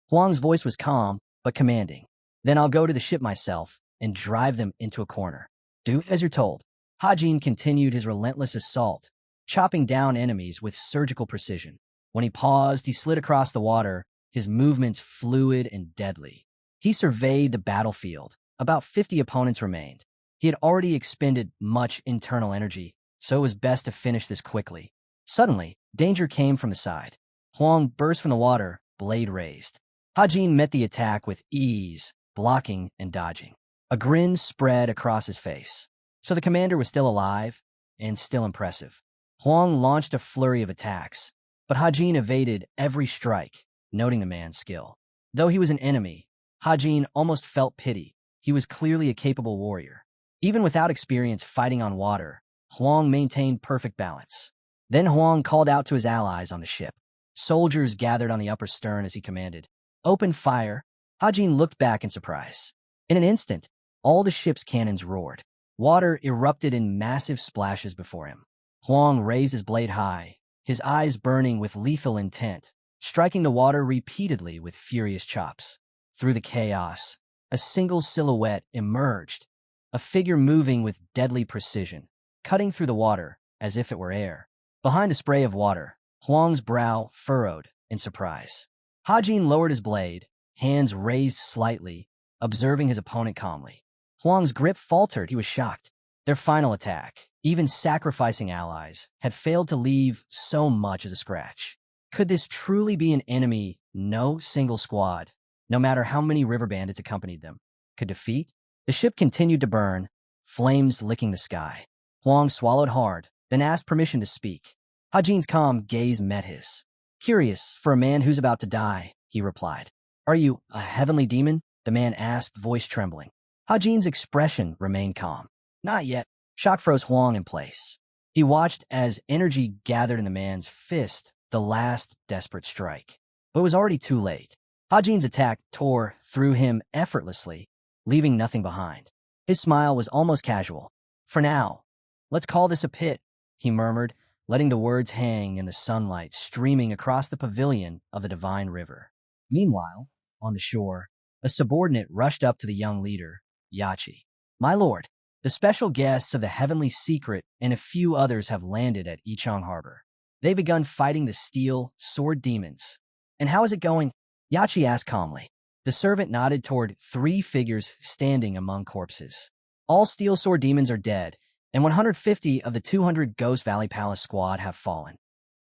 Huang's voice was calm, but commanding. "Then I'll go to the ship myself and drive them into a corner. Do as you're told." Hajin continued his relentless assault, chopping down enemies with surgical precision. When he paused, he slid across the water, his movements fluid and deadly. He surveyed the battlefield. About 50 opponents remained. He had already expended much internal energy, so it was best to finish this quickly. Suddenly, danger came from the side. Huang burst from the water, blade raised. Hajin met the attack with ease, blocking and dodging. A grin spread across his face. So the commander was still alive and still impressive. Huang launched a flurry of attacks, but Hajin evaded every strike, noting the man's skill. Though he was an enemy, Hajin almost felt pity. He was clearly a capable warrior. Even without experience fighting on water, Huang maintained perfect balance. Then Huang called out to his allies on the ship. Soldiers gathered on the upper stern as he commanded. "Open fire." Hajin looked back in surprise. In an instant, all the ship's cannons roared. Water erupted in massive splashes before him. Huang raised his blade high, his eyes burning with lethal intent, striking the water repeatedly with furious chops. Through the chaos, a single silhouette emerged, a figure moving with deadly precision, cutting through the water as if it were air. Behind the spray of water, Huang's brow furrowed in surprise. Hajin lowered his blade, hands raised slightly, observing his opponent calmly. Huang's grip faltered. He was shocked. Their final attack, even sacrificing allies, had failed to leave so much as a scratch. Could this truly be an enemy no single squad, no matter how many river bandits accompanied them, could defeat? The ship continued to burn, flames licking the sky. Huang swallowed hard, then asked permission to speak. Hajin's calm gaze met his. "Curious, for a man who's about to die," he replied. "Are you a heavenly demon?" the man asked, voice trembling. Hajin's expression remained calm. "Not yet." Shock froze Huang in place. He watched as energy gathered in the man's fist, the last desperate strike. But it was already too late. Hajin's attack tore through him effortlessly, leaving nothing behind. His smile was almost casual. "For now, let's call this a pit," he murmured, letting the words hang in the sunlight streaming across the pavilion of the divine river. Meanwhile, on the shore, a subordinate rushed up to the young leader, Yachi. "My lord, the special guests of the Heavenly Secret and a few others have landed at Ichang Harbor. They've begun fighting the steel sword demons." "And how is it going?" Yachi asked calmly. The servant nodded toward 3 figures standing among corpses. "All steel sword demons are dead, and 150 of the 200 Ghost Valley Palace squad have fallen."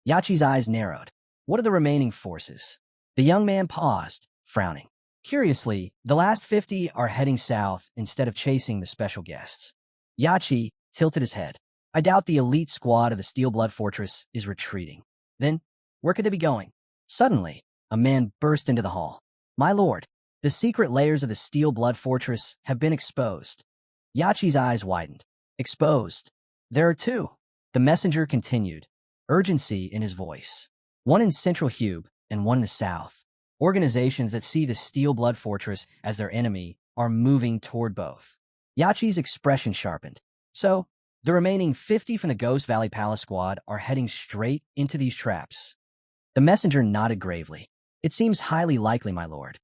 Yachi's eyes narrowed. "What are the remaining forces?" The young man paused, frowning. Curiously, the last 50 are heading south instead of chasing the special guests. Yachi tilted his head. "I doubt the elite squad of the Steel Blood Fortress is retreating." "Then, where could they be going?" Suddenly, a man burst into the hall. "My lord, the secret layers of the Steel Blood Fortress have been exposed." Yachi's eyes widened. "Exposed? There are 2. The messenger continued, urgency in his voice. "One in Central Hube and one in the south. Organizations that see the Steel Blood Fortress as their enemy are moving toward both." Yachi's expression sharpened. "So, the remaining 50 from the Ghost Valley Palace squad are heading straight into these traps." The messenger nodded gravely. "It seems highly likely, my lord."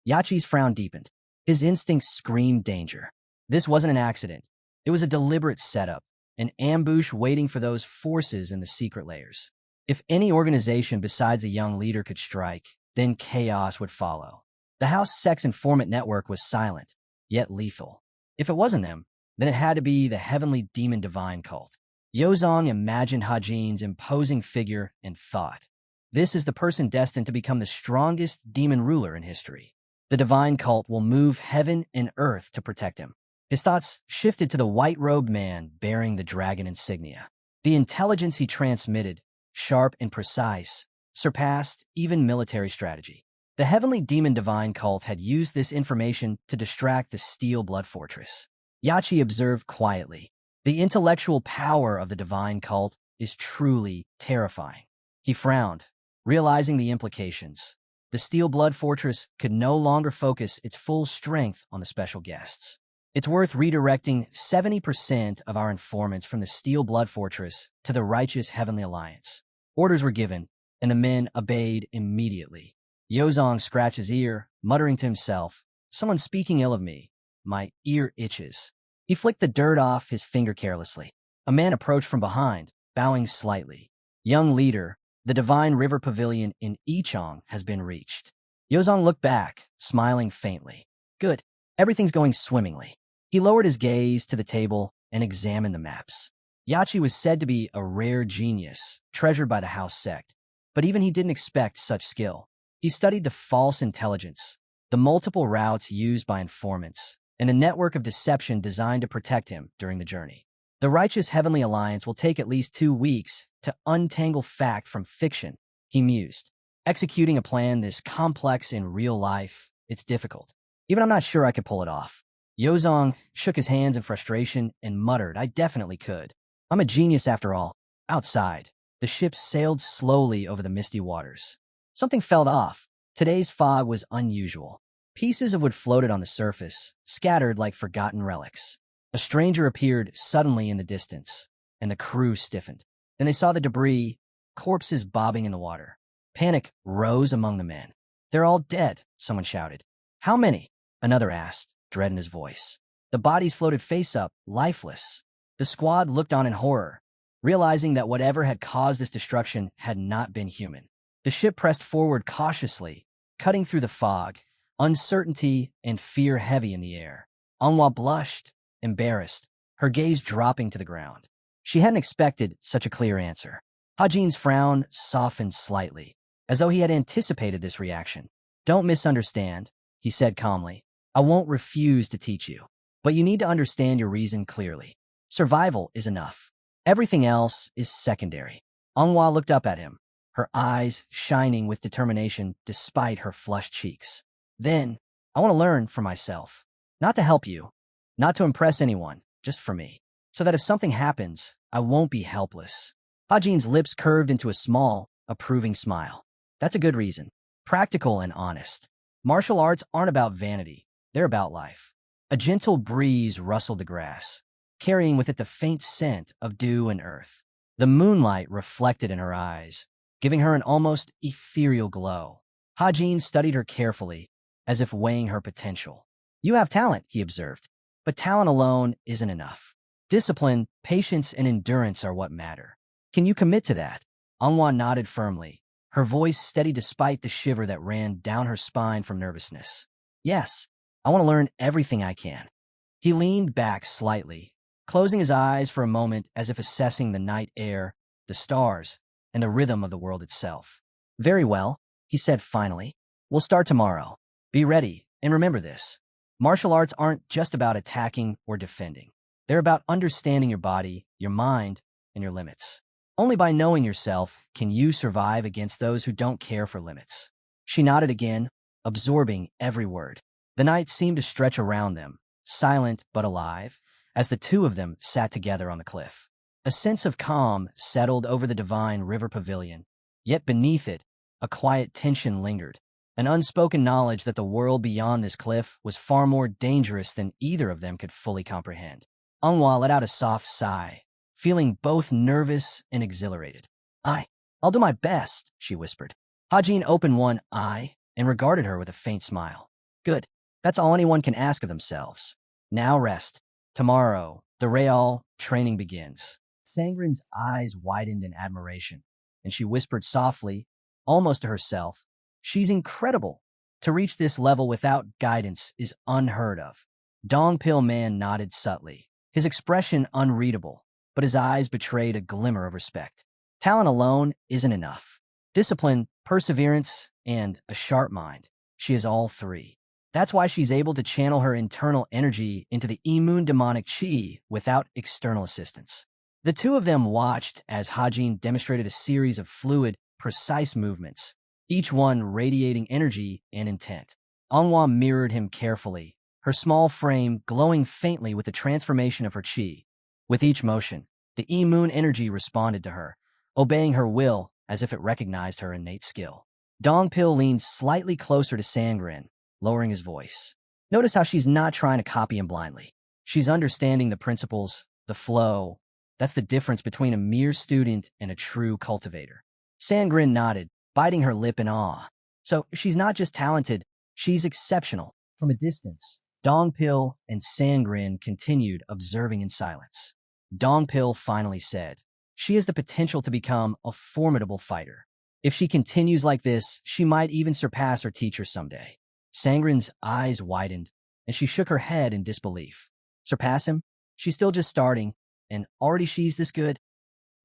Yachi's frown deepened. His instincts screamed danger. This wasn't an accident. It was a deliberate setup, an ambush waiting for those forces in the secret layers. If any organization besides the young leader could strike, then chaos would follow. The House Sex Informant Network was silent, yet lethal. If it wasn't them, then it had to be the heavenly demon divine cult. Yozong imagined Hajin's imposing figure and thought, this is the person destined to become the strongest demon ruler in history. The divine cult will move heaven and earth to protect him. His thoughts shifted to the white-robed man bearing the dragon insignia. The intelligence he transmitted, sharp and precise, surpassed even military strategy. The heavenly demon divine cult had used this information to distract the Steel Blood Fortress. Yachi observed quietly. The intellectual power of the divine cult is truly terrifying. He frowned, realizing the implications. The Steel Blood Fortress could no longer focus its full strength on the special guests. It's worth redirecting 70% of our informants from the Steel Blood Fortress to the righteous Heavenly Alliance. Orders were given, and the men obeyed immediately. Yozong scratched his ear, muttering to himself, someone's speaking ill of me. My ear itches. He flicked the dirt off his finger carelessly. A man approached from behind, bowing slightly. Young leader, the Divine River Pavilion in Ichong has been reached. Yozong looked back, smiling faintly. Good. Everything's going swimmingly. He lowered his gaze to the table and examined the maps. Yachi was said to be a rare genius, treasured by the house sect, but even he didn't expect such skill. He studied the false intelligence, the multiple routes used by informants, and a network of deception designed to protect him during the journey. The righteous Heavenly Alliance will take at least 2 weeks to untangle fact from fiction, he mused. Executing a plan this complex in real life, it's difficult. Even I'm not sure I could pull it off. Yozong shook his hands in frustration and muttered, I definitely could. I'm a genius after all. Outside, the ship sailed slowly over the misty waters. Something felt off. Today's fog was unusual. Pieces of wood floated on the surface, scattered like forgotten relics. A stranger appeared suddenly in the distance, and the crew stiffened. Then they saw the debris, corpses bobbing in the water. Panic rose among the men. They're all dead, someone shouted. How many? Another asked, dread in his voice. The bodies floated face up, lifeless. The squad looked on in horror, realizing that whatever had caused this destruction had not been human. The ship pressed forward cautiously, cutting through the fog, uncertainty and fear heavy in the air. Manhwa blushed, embarrassed, her gaze dropping to the ground. She hadn't expected such a clear answer. Hajin's frown softened slightly, as though he had anticipated this reaction. Don't misunderstand, he said calmly. I won't refuse to teach you, but you need to understand your reason clearly. Survival is enough. Everything else is secondary. Manhwa looked up at him, her eyes shining with determination despite her flushed cheeks. Then, I want to learn for myself. Not to help you, not to impress anyone, just for me. So that if something happens, I won't be helpless. Hajin's lips curved into a small, approving smile. That's a good reason. Practical and honest. Martial arts aren't about vanity. They're about life. A gentle breeze rustled the grass, carrying with it the faint scent of dew and earth. The moonlight reflected in her eyes, giving her an almost ethereal glow. Hajin studied her carefully, as if weighing her potential. You have talent, he observed, but talent alone isn't enough. Discipline, patience, and endurance are what matter. Can you commit to that? Manhwa nodded firmly, her voice steady despite the shiver that ran down her spine from nervousness. Yes, I want to learn everything I can. He leaned back slightly, closing his eyes for a moment as if assessing the night air, the stars, and the rhythm of the world itself. Very well, he said finally. We'll start tomorrow. Be ready, and remember this. Martial arts aren't just about attacking or defending. They're about understanding your body, your mind, and your limits. Only by knowing yourself can you survive against those who don't care for limits. She nodded again, absorbing every word. The night seemed to stretch around them, silent but alive, as the two of them sat together on the cliff. A sense of calm settled over the Divine River Pavilion, yet beneath it, a quiet tension lingered, an unspoken knowledge that the world beyond this cliff was far more dangerous than either of them could fully comprehend. Manhwa let out a soft sigh, feeling both nervous and exhilarated. I'll do my best, she whispered. Hajin opened one eye and regarded her with a faint smile. Good. That's all anyone can ask of themselves. Now rest. Tomorrow, the Real training begins. Sangren's eyes widened in admiration, and she whispered softly, almost to herself, She's incredible. To reach this level without guidance is unheard of. Dongpil Man nodded subtly, his expression unreadable, but his eyes betrayed a glimmer of respect. Talent alone isn't enough. Discipline, perseverance, and a sharp mind. She has all three. That's why she's able to channel her internal energy into the Yimun demonic chi without external assistance. The two of them watched as Hajin demonstrated a series of fluid, precise movements, each one radiating energy and intent. Anhwa mirrored him carefully, her small frame glowing faintly with the transformation of her chi. With each motion, the Yimun energy responded to her, obeying her will as if it recognized her innate skill. Dongpil leaned slightly closer to Sangren, lowering his voice. Notice how she's not trying to copy him blindly. She's understanding the principles, the flow. That's the difference between a mere student and a true cultivator. Sangren nodded, biting her lip in awe. So she's not just talented, she's exceptional. From a distance, Dongpil and Sangren continued observing in silence. Dongpil finally said, "She has the potential to become a formidable fighter. If she continues like this, she might even surpass her teacher someday." Sangren's eyes widened, and she shook her head in disbelief. Surpass him? She's still just starting, and already she's this good?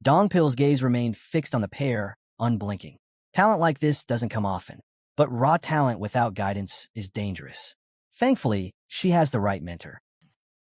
Dongpil's gaze remained fixed on the pair, unblinking. Talent like this doesn't come often, but raw talent without guidance is dangerous. Thankfully, she has the right mentor.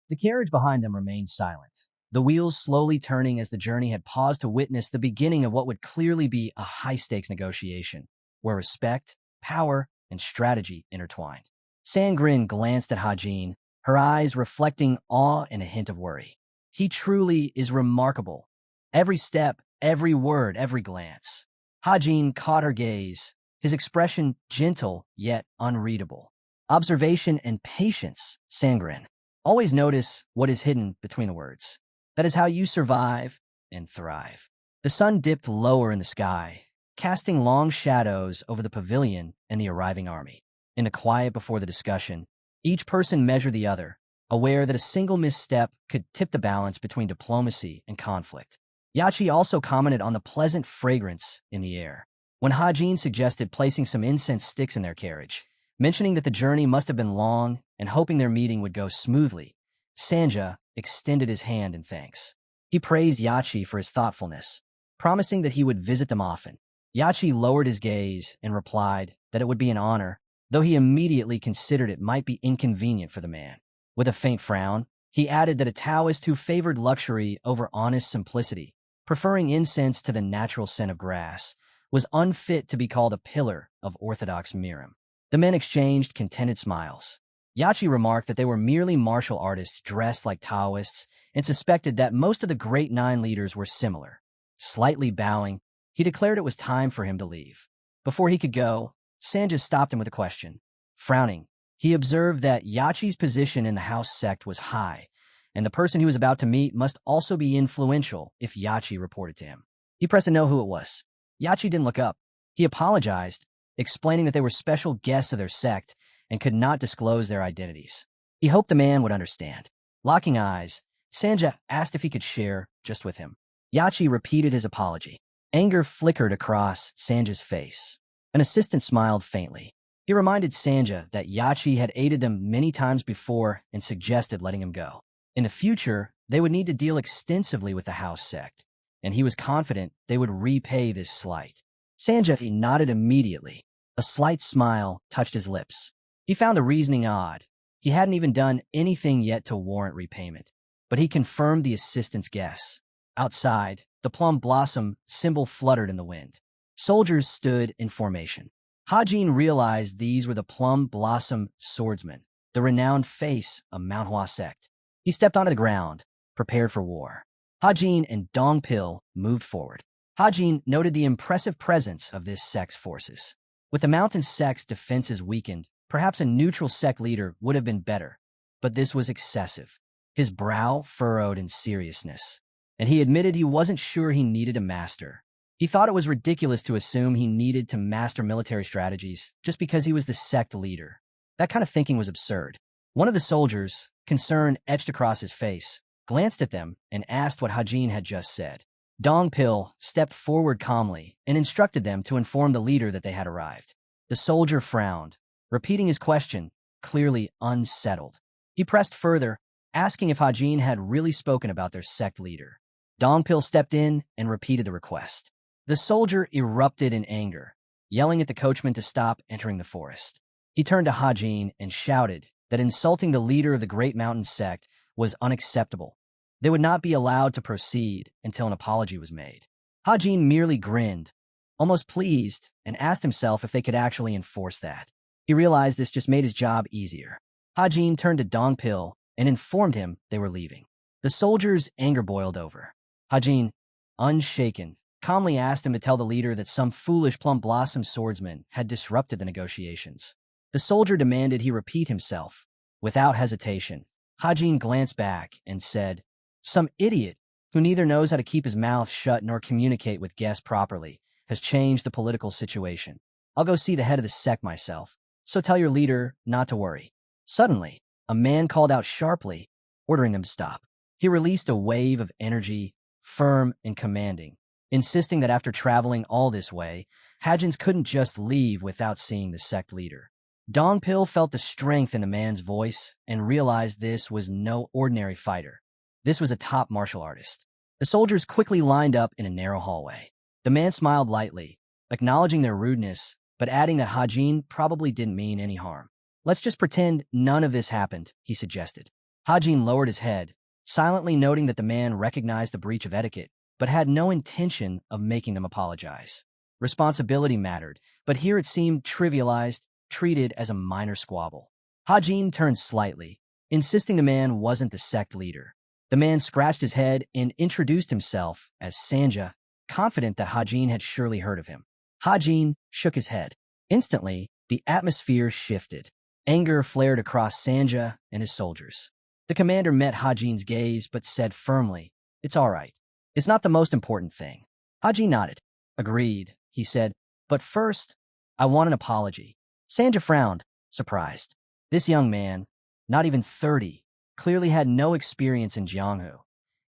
The carriage behind them remained silent, the wheels slowly turning as the journey had paused to witness the beginning of what would clearly be a high-stakes negotiation, where respect, power, and strategy intertwined. Sangren glanced at Hajin, her eyes reflecting awe and a hint of worry. He truly is remarkable. Every step, every word, every glance. Hajin caught her gaze, his expression gentle yet unreadable. Observation and patience, Sangren. Always notice what is hidden between the words. That is how you survive and thrive. The sun dipped lower in the sky, casting long shadows over the pavilion and the arriving army. In the quiet before the discussion, each person measured the other, aware that a single misstep could tip the balance between diplomacy and conflict. Yachi also commented on the pleasant fragrance in the air. When Hajin suggested placing some incense sticks in their carriage, mentioning that the journey must have been long and hoping their meeting would go smoothly, Sanja extended his hand in thanks. He praised Yachi for his thoughtfulness, promising that he would visit them often. Yachi lowered his gaze and replied that it would be an honor, though he immediately considered it might be inconvenient for the man. With a faint frown, he added that a Taoist who favored luxury over honest simplicity, preferring incense to the natural scent of grass, was unfit to be called a pillar of orthodox miram. The men exchanged contented smiles. Yachi remarked that they were merely martial artists dressed like Taoists and suspected that most of the great nine leaders were similar. Slightly bowing, he declared it was time for him to leave. Before he could go, Sanja stopped him with a question. Frowning, he observed that Yachi's position in the house sect was high, and the person he was about to meet must also be influential if Yachi reported to him. He pressed to know who it was. Yachi didn't look up. He apologized, explaining that they were special guests of their sect and could not disclose their identities. He hoped the man would understand. Locking eyes, Sanja asked if he could share just with him. Yachi repeated his apology. Anger flickered across Sanja's face. An assistant smiled faintly. He reminded Sanja that Yachi had aided them many times before and suggested letting him go. In the future, they would need to deal extensively with the house sect, and he was confident they would repay this slight. Sanja nodded immediately. A slight smile touched his lips. He found the reasoning odd. He hadn't even done anything yet to warrant repayment, but he confirmed the assistant's guess. Outside, the plum blossom symbol fluttered in the wind. Soldiers stood in formation. Hajin realized these were the plum blossom swordsmen, the renowned face of Manhwa sect. He stepped onto the ground, prepared for war. Hajin and Dongpil moved forward. Hajin noted the impressive presence of this sect's forces. With the mountain sect's defenses weakened, perhaps a neutral sect leader would have been better, but this was excessive. His brow furrowed in seriousness, and he admitted he wasn't sure he needed a master. He thought it was ridiculous to assume he needed to master military strategies just because he was the sect leader. That kind of thinking was absurd. One of the soldiers, concern etched across his face, glanced at them and asked what Hajin had just said. Dongpil stepped forward calmly and instructed them to inform the leader that they had arrived. The soldier frowned, repeating his question, clearly unsettled. He pressed further, asking if Hajin had really spoken about their sect leader. Dongpil stepped in and repeated the request. The soldier erupted in anger, yelling at the coachman to stop entering the forest. He turned to Hajin and shouted that insulting the leader of the Great Mountain sect was unacceptable. They would not be allowed to proceed until an apology was made. Hajin merely grinned, almost pleased, and asked himself if they could actually enforce that. He realized this just made his job easier. Hajin turned to Dongpil and informed him they were leaving. The soldier's anger boiled over. Hajin, unshaken, calmly asked him to tell the leader that some foolish plum blossom swordsman had disrupted the negotiations. The soldier demanded he repeat himself. Without hesitation, Hajin glanced back and said, "Some idiot who neither knows how to keep his mouth shut nor communicate with guests properly has changed the political situation. I'll go see the head of the sect myself, so tell your leader not to worry." Suddenly, a man called out sharply, ordering them to stop. He released a wave of energy, firm and commanding, insisting that after traveling all this way, Hajins couldn't just leave without seeing the sect leader. Dongpil felt the strength in the man's voice and realized this was no ordinary fighter. This was a top martial artist. The soldiers quickly lined up in a narrow hallway. The man smiled lightly, acknowledging their rudeness, but adding that Hajin probably didn't mean any harm. "Let's just pretend none of this happened," he suggested. Hajin lowered his head, silently noting that the man recognized the breach of etiquette, but had no intention of making them apologize. Responsibility mattered, but here it seemed trivialized, treated as a minor squabble. Hajin turned slightly, insisting the man wasn't the sect leader. The man scratched his head and introduced himself as Sanja, confident that Hajin had surely heard of him. Hajin shook his head. Instantly, the atmosphere shifted. Anger flared across Sanja and his soldiers. The commander met Hajin's gaze but said firmly, "It's all right. It's not the most important thing." Hajin nodded. "Agreed," he said, "but first, I want an apology." Sanja frowned, surprised. This young man, not even 30, clearly had no experience in Jianghu.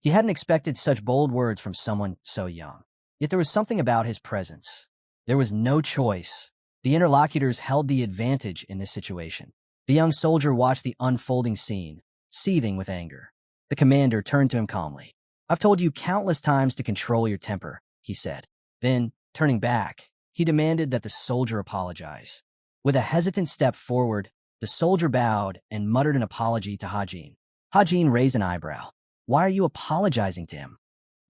He hadn't expected such bold words from someone so young. Yet there was something about his presence. There was no choice. The interlocutors held the advantage in this situation. The young soldier watched the unfolding scene, seething with anger. The commander turned to him calmly. "I've told you countless times to control your temper," he said. Then, turning back, he demanded that the soldier apologize. With a hesitant step forward, the soldier bowed and muttered an apology to Hajin. Hajin raised an eyebrow. "Why are you apologizing to him?"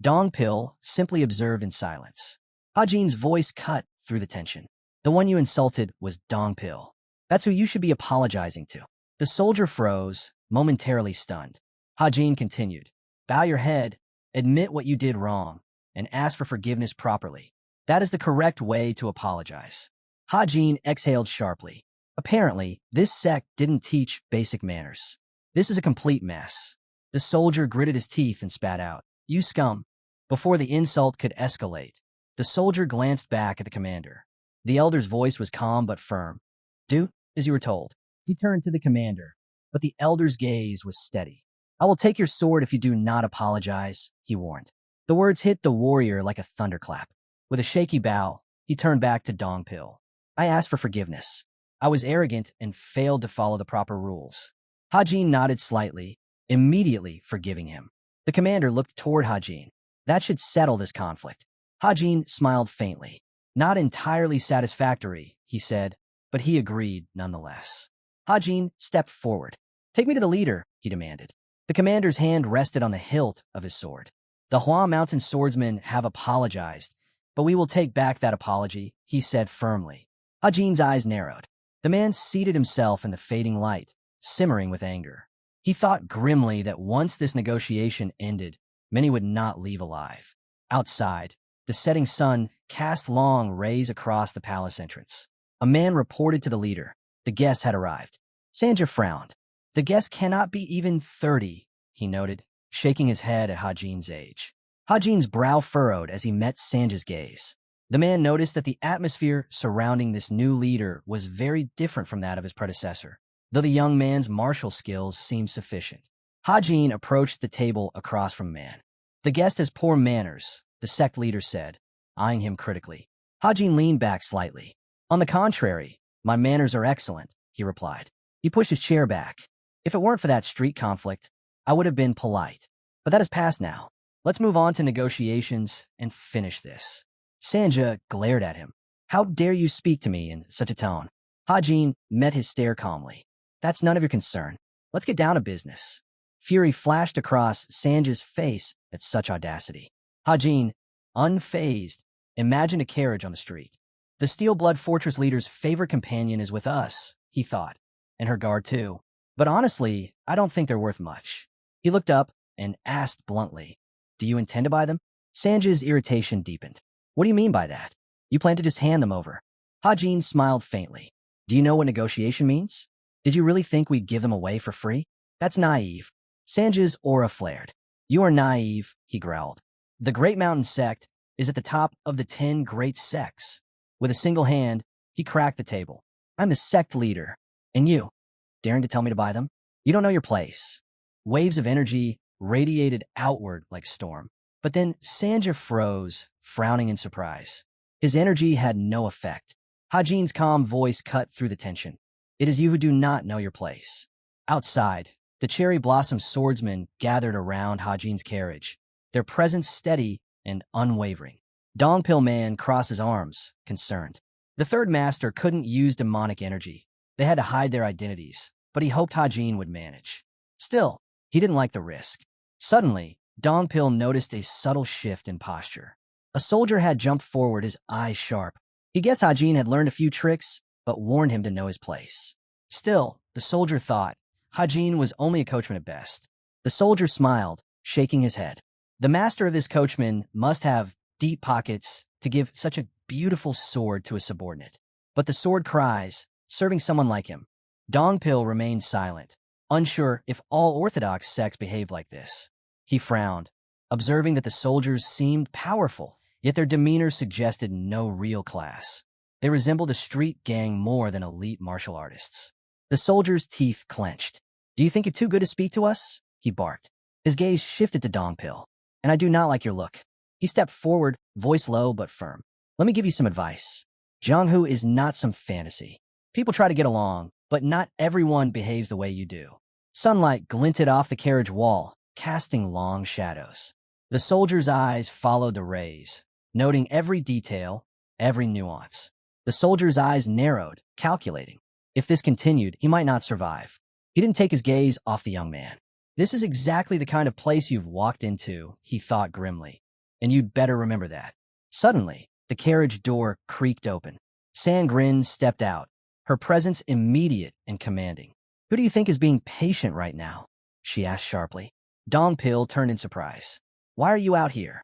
Dongpil simply observed in silence. Hajin's voice cut through the tension. "The one you insulted was Dongpil. That's who you should be apologizing to." The soldier froze, momentarily stunned. Hajin continued, "Bow your head, admit what you did wrong, and ask for forgiveness properly. That is the correct way to apologize." Hajin exhaled sharply. Apparently, this sect didn't teach basic manners. "This is a complete mess." The soldier gritted his teeth and spat out, "You scum." Before the insult could escalate, the soldier glanced back at the commander. The elder's voice was calm but firm. "Do as you were told." He turned to the commander, but the elder's gaze was steady. "I will take your sword if you do not apologize," he warned. The words hit the warrior like a thunderclap. With a shaky bow, he turned back to Dongpil. "I asked for forgiveness. I was arrogant and failed to follow the proper rules." Hajin nodded slightly, immediately forgiving him. The commander looked toward Hajin. "That should settle this conflict." Hajin smiled faintly. "Not entirely satisfactory," he said, but he agreed nonetheless. Hajin stepped forward. "Take me to the leader," he demanded. The commander's hand rested on the hilt of his sword. "The Hua Mountain swordsmen have apologized, but we will take back that apology," he said firmly. Hajin's eyes narrowed. The man seated himself in the fading light, simmering with anger. He thought grimly that once this negotiation ended, many would not leave alive. Outside, the setting sun cast long rays across the palace entrance. A man reported to the leader. The guest had arrived. Sanja frowned. "The guest cannot be even 30, he noted, shaking his head at Hajin's age. Hajin's brow furrowed as he met Sanja's gaze. The man noticed that the atmosphere surrounding this new leader was very different from that of his predecessor, though the young man's martial skills seemed sufficient. Hajin approached the table across from the man. "The guest has poor manners," the sect leader said, eyeing him critically. Hajin leaned back slightly. "On the contrary, my manners are excellent," he replied. He pushed his chair back. If it weren't for that street conflict, I would have been polite. But that is past now. Let's move on to negotiations and finish this. Sanja glared at him. How dare you speak to me in such a tone? Hajin met his stare calmly. That's none of your concern. Let's get down to business. Fury flashed across Sanja's face at such audacity. Hajin, unfazed, imagined a carriage on the street. The Steel Blood Fortress leader's favorite companion is with us, he thought, and her guard too. But honestly, I don't think they're worth much. He looked up and asked bluntly, do you intend to buy them? Sanja's irritation deepened. What do you mean by that? You plan to just hand them over? Hajin smiled faintly. Do you know what negotiation means? Did you really think we'd give them away for free? That's naive. Sanja's aura flared. You are naive, he growled. The Great Mountain Sect is at the top of the 10 great sects. With a single hand, he cracked the table. I'm the sect leader. And you, daring to tell me to buy them? You don't know your place. Waves of energy radiated outward like storm. But then Sanja froze, frowning in surprise. His energy had no effect. Hajin's calm voice cut through the tension. It is you who do not know your place. Outside, the cherry blossom swordsmen gathered around Hajin's carriage, their presence steady and unwavering. Dongpil Man crossed his arms, concerned. The third master couldn't use demonic energy. They had to hide their identities, but he hoped Hajin would manage. Still, he didn't like the risk. Suddenly, Dongpil noticed a subtle shift in posture. A soldier had jumped forward, his eyes sharp. He guessed Hajin had learned a few tricks, but warned him to know his place. Still, the soldier thought Hajin was only a coachman at best. The soldier smiled, shaking his head. The master of this coachman must have deep pockets to give such a beautiful sword to a subordinate. But the sword cries, serving someone like him. Dongpil remained silent, unsure if all orthodox sects behaved like this. He frowned, observing that the soldiers seemed powerful, yet their demeanor suggested no real class. They resembled a street gang more than elite martial artists. The soldier's teeth clenched. Do you think you're too good to speak to us? He barked. His gaze shifted to Dongpil. And I do not like your look. He stepped forward, voice low but firm. Let me give you some advice. Jianghu is not some fantasy. People try to get along, but not everyone behaves the way you do. Sunlight glinted off the carriage wall, casting long shadows. The soldier's eyes followed the rays, noting every detail, every nuance. The soldier's eyes narrowed, calculating. If this continued, he might not survive. He didn't take his gaze off the young man. This is exactly the kind of place you've walked into, he thought grimly. And you'd better remember that. Suddenly, the carriage door creaked open. Sangrin stepped out, her presence immediate and commanding. Who do you think is being patient right now? She asked sharply. Dongpil turned in surprise. Why are you out here?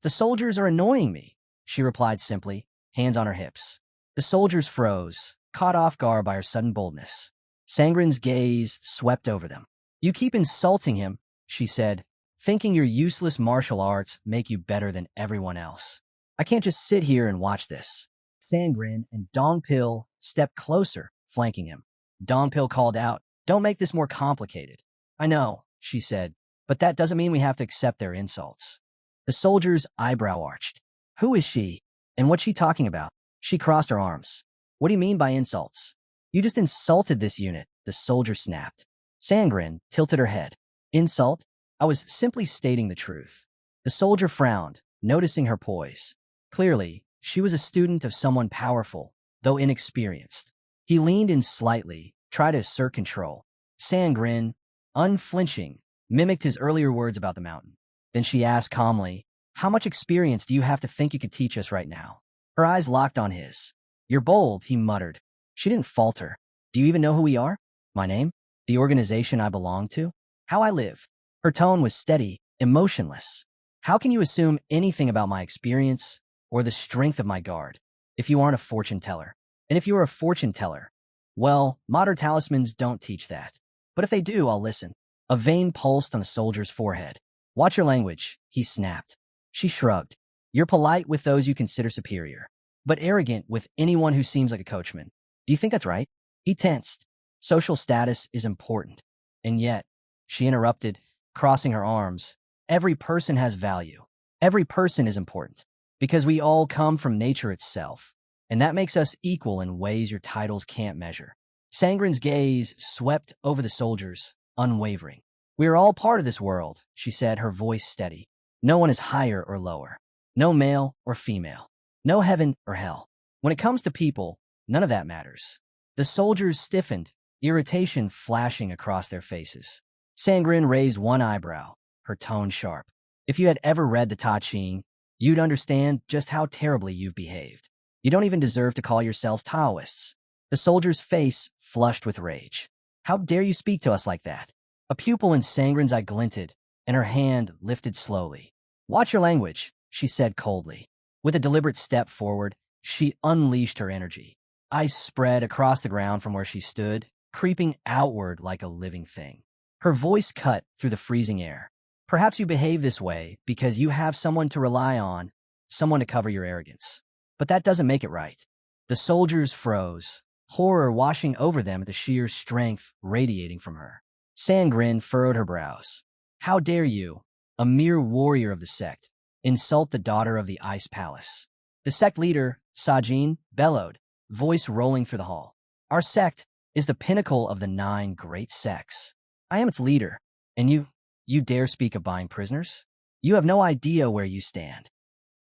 The soldiers are annoying me, she replied simply, hands on her hips. The soldiers froze, caught off guard by her sudden boldness. Sangrin's gaze swept over them. You keep insulting him, she said, thinking your useless martial arts make you better than everyone else. I can't just sit here and watch this. Sangrin and Dongpil stepped closer, flanking him. Dongpil called out, Don't make this more complicated. I know, she said, but that doesn't mean we have to accept their insults. The soldier's eyebrow arched. Who is she? And what's she talking about? She crossed her arms. What do you mean by insults? You just insulted this unit, the soldier snapped. Sangrin tilted her head. Insult? I was simply stating the truth. The soldier frowned, noticing her poise. Clearly, she was a student of someone powerful, though inexperienced. He leaned in slightly, tried to assert control. Sangrin, unflinching, mimicked his earlier words about the mountain. Then she asked calmly, How much experience do you have to think you could teach us right now? Her eyes locked on his. You're bold, he muttered. She didn't falter. Do you even know who we are? My name? The organization I belong to? How I live? Her tone was steady, emotionless. How can you assume anything about my experience or the strength of my guard if you aren't a fortune teller? And if you are a fortune teller, well, modern talismans don't teach that. But if they do, I'll listen. A vein pulsed on the soldier's forehead. Watch your language, he snapped. She shrugged. You're polite with those you consider superior, but arrogant with anyone who seems like a coachman. Do you think that's right? He tensed. Social status is important. And yet, she interrupted, crossing her arms. Every person has value. Every person is important. Because we all come from nature itself. And that makes us equal in ways your titles can't measure. Sangren's gaze swept over the soldiers, unwavering. "We are all part of this world," she said, her voice steady. "No one is higher or lower. No male or female. No heaven or hell. When it comes to people, none of that matters." The soldiers stiffened, irritation flashing across their faces. Sangren raised one eyebrow, her tone sharp. "If you had ever read the Ta Ching, you'd understand just how terribly you've behaved. You don't even deserve to call yourselves Taoists." The soldier's face flushed with rage. "How dare you speak to us like that?" A pupil in Sangren's eye glinted, and her hand lifted slowly. "Watch your language," she said coldly. With a deliberate step forward, she unleashed her energy. Ice spread across the ground from where she stood, creeping outward like a living thing. Her voice cut through the freezing air. "Perhaps you behave this way because you have someone to rely on, someone to cover your arrogance. But that doesn't make it right." The soldiers froze, horror washing over them at the sheer strength radiating from her. Sangren furrowed her brows. "How dare you, a mere warrior of the sect, insult the daughter of the Ice Palace?" The sect leader, Hajin, bellowed, voice rolling through the hall. "Our sect is the pinnacle of the 9 great sects. I am its leader, and you dare speak of buying prisoners? You have no idea where you stand."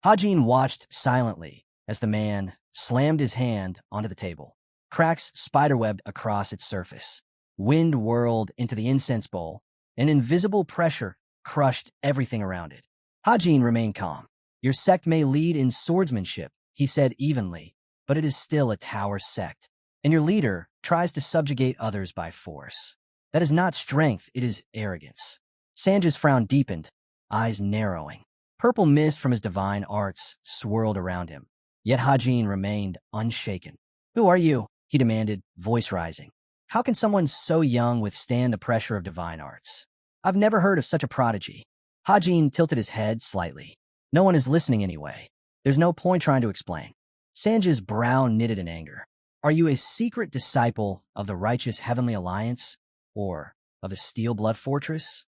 Hajin watched silently as the man slammed his hand onto the table. Cracks spiderwebbed across its surface. Wind whirled into the incense bowl, and invisible pressure crushed everything around it. Hajin remained calm. "Your sect may lead in swordsmanship," he said evenly, "but it is still a tower sect, and your leader tries to subjugate others by force. That is not strength, it is arrogance." Sanja's frown deepened, eyes narrowing. Purple mist from his divine arts swirled around him, yet Hajin remained unshaken. "Who are you?" he demanded, voice rising. "How can someone so young withstand the pressure of divine arts? I've never heard of such a prodigy." Hajin tilted his head slightly. "No one is listening anyway. There's no point trying to explain." Sanja's brow knitted in anger. "Are you a secret disciple of the righteous Heavenly Alliance, or of a Steel Blood Fortress?"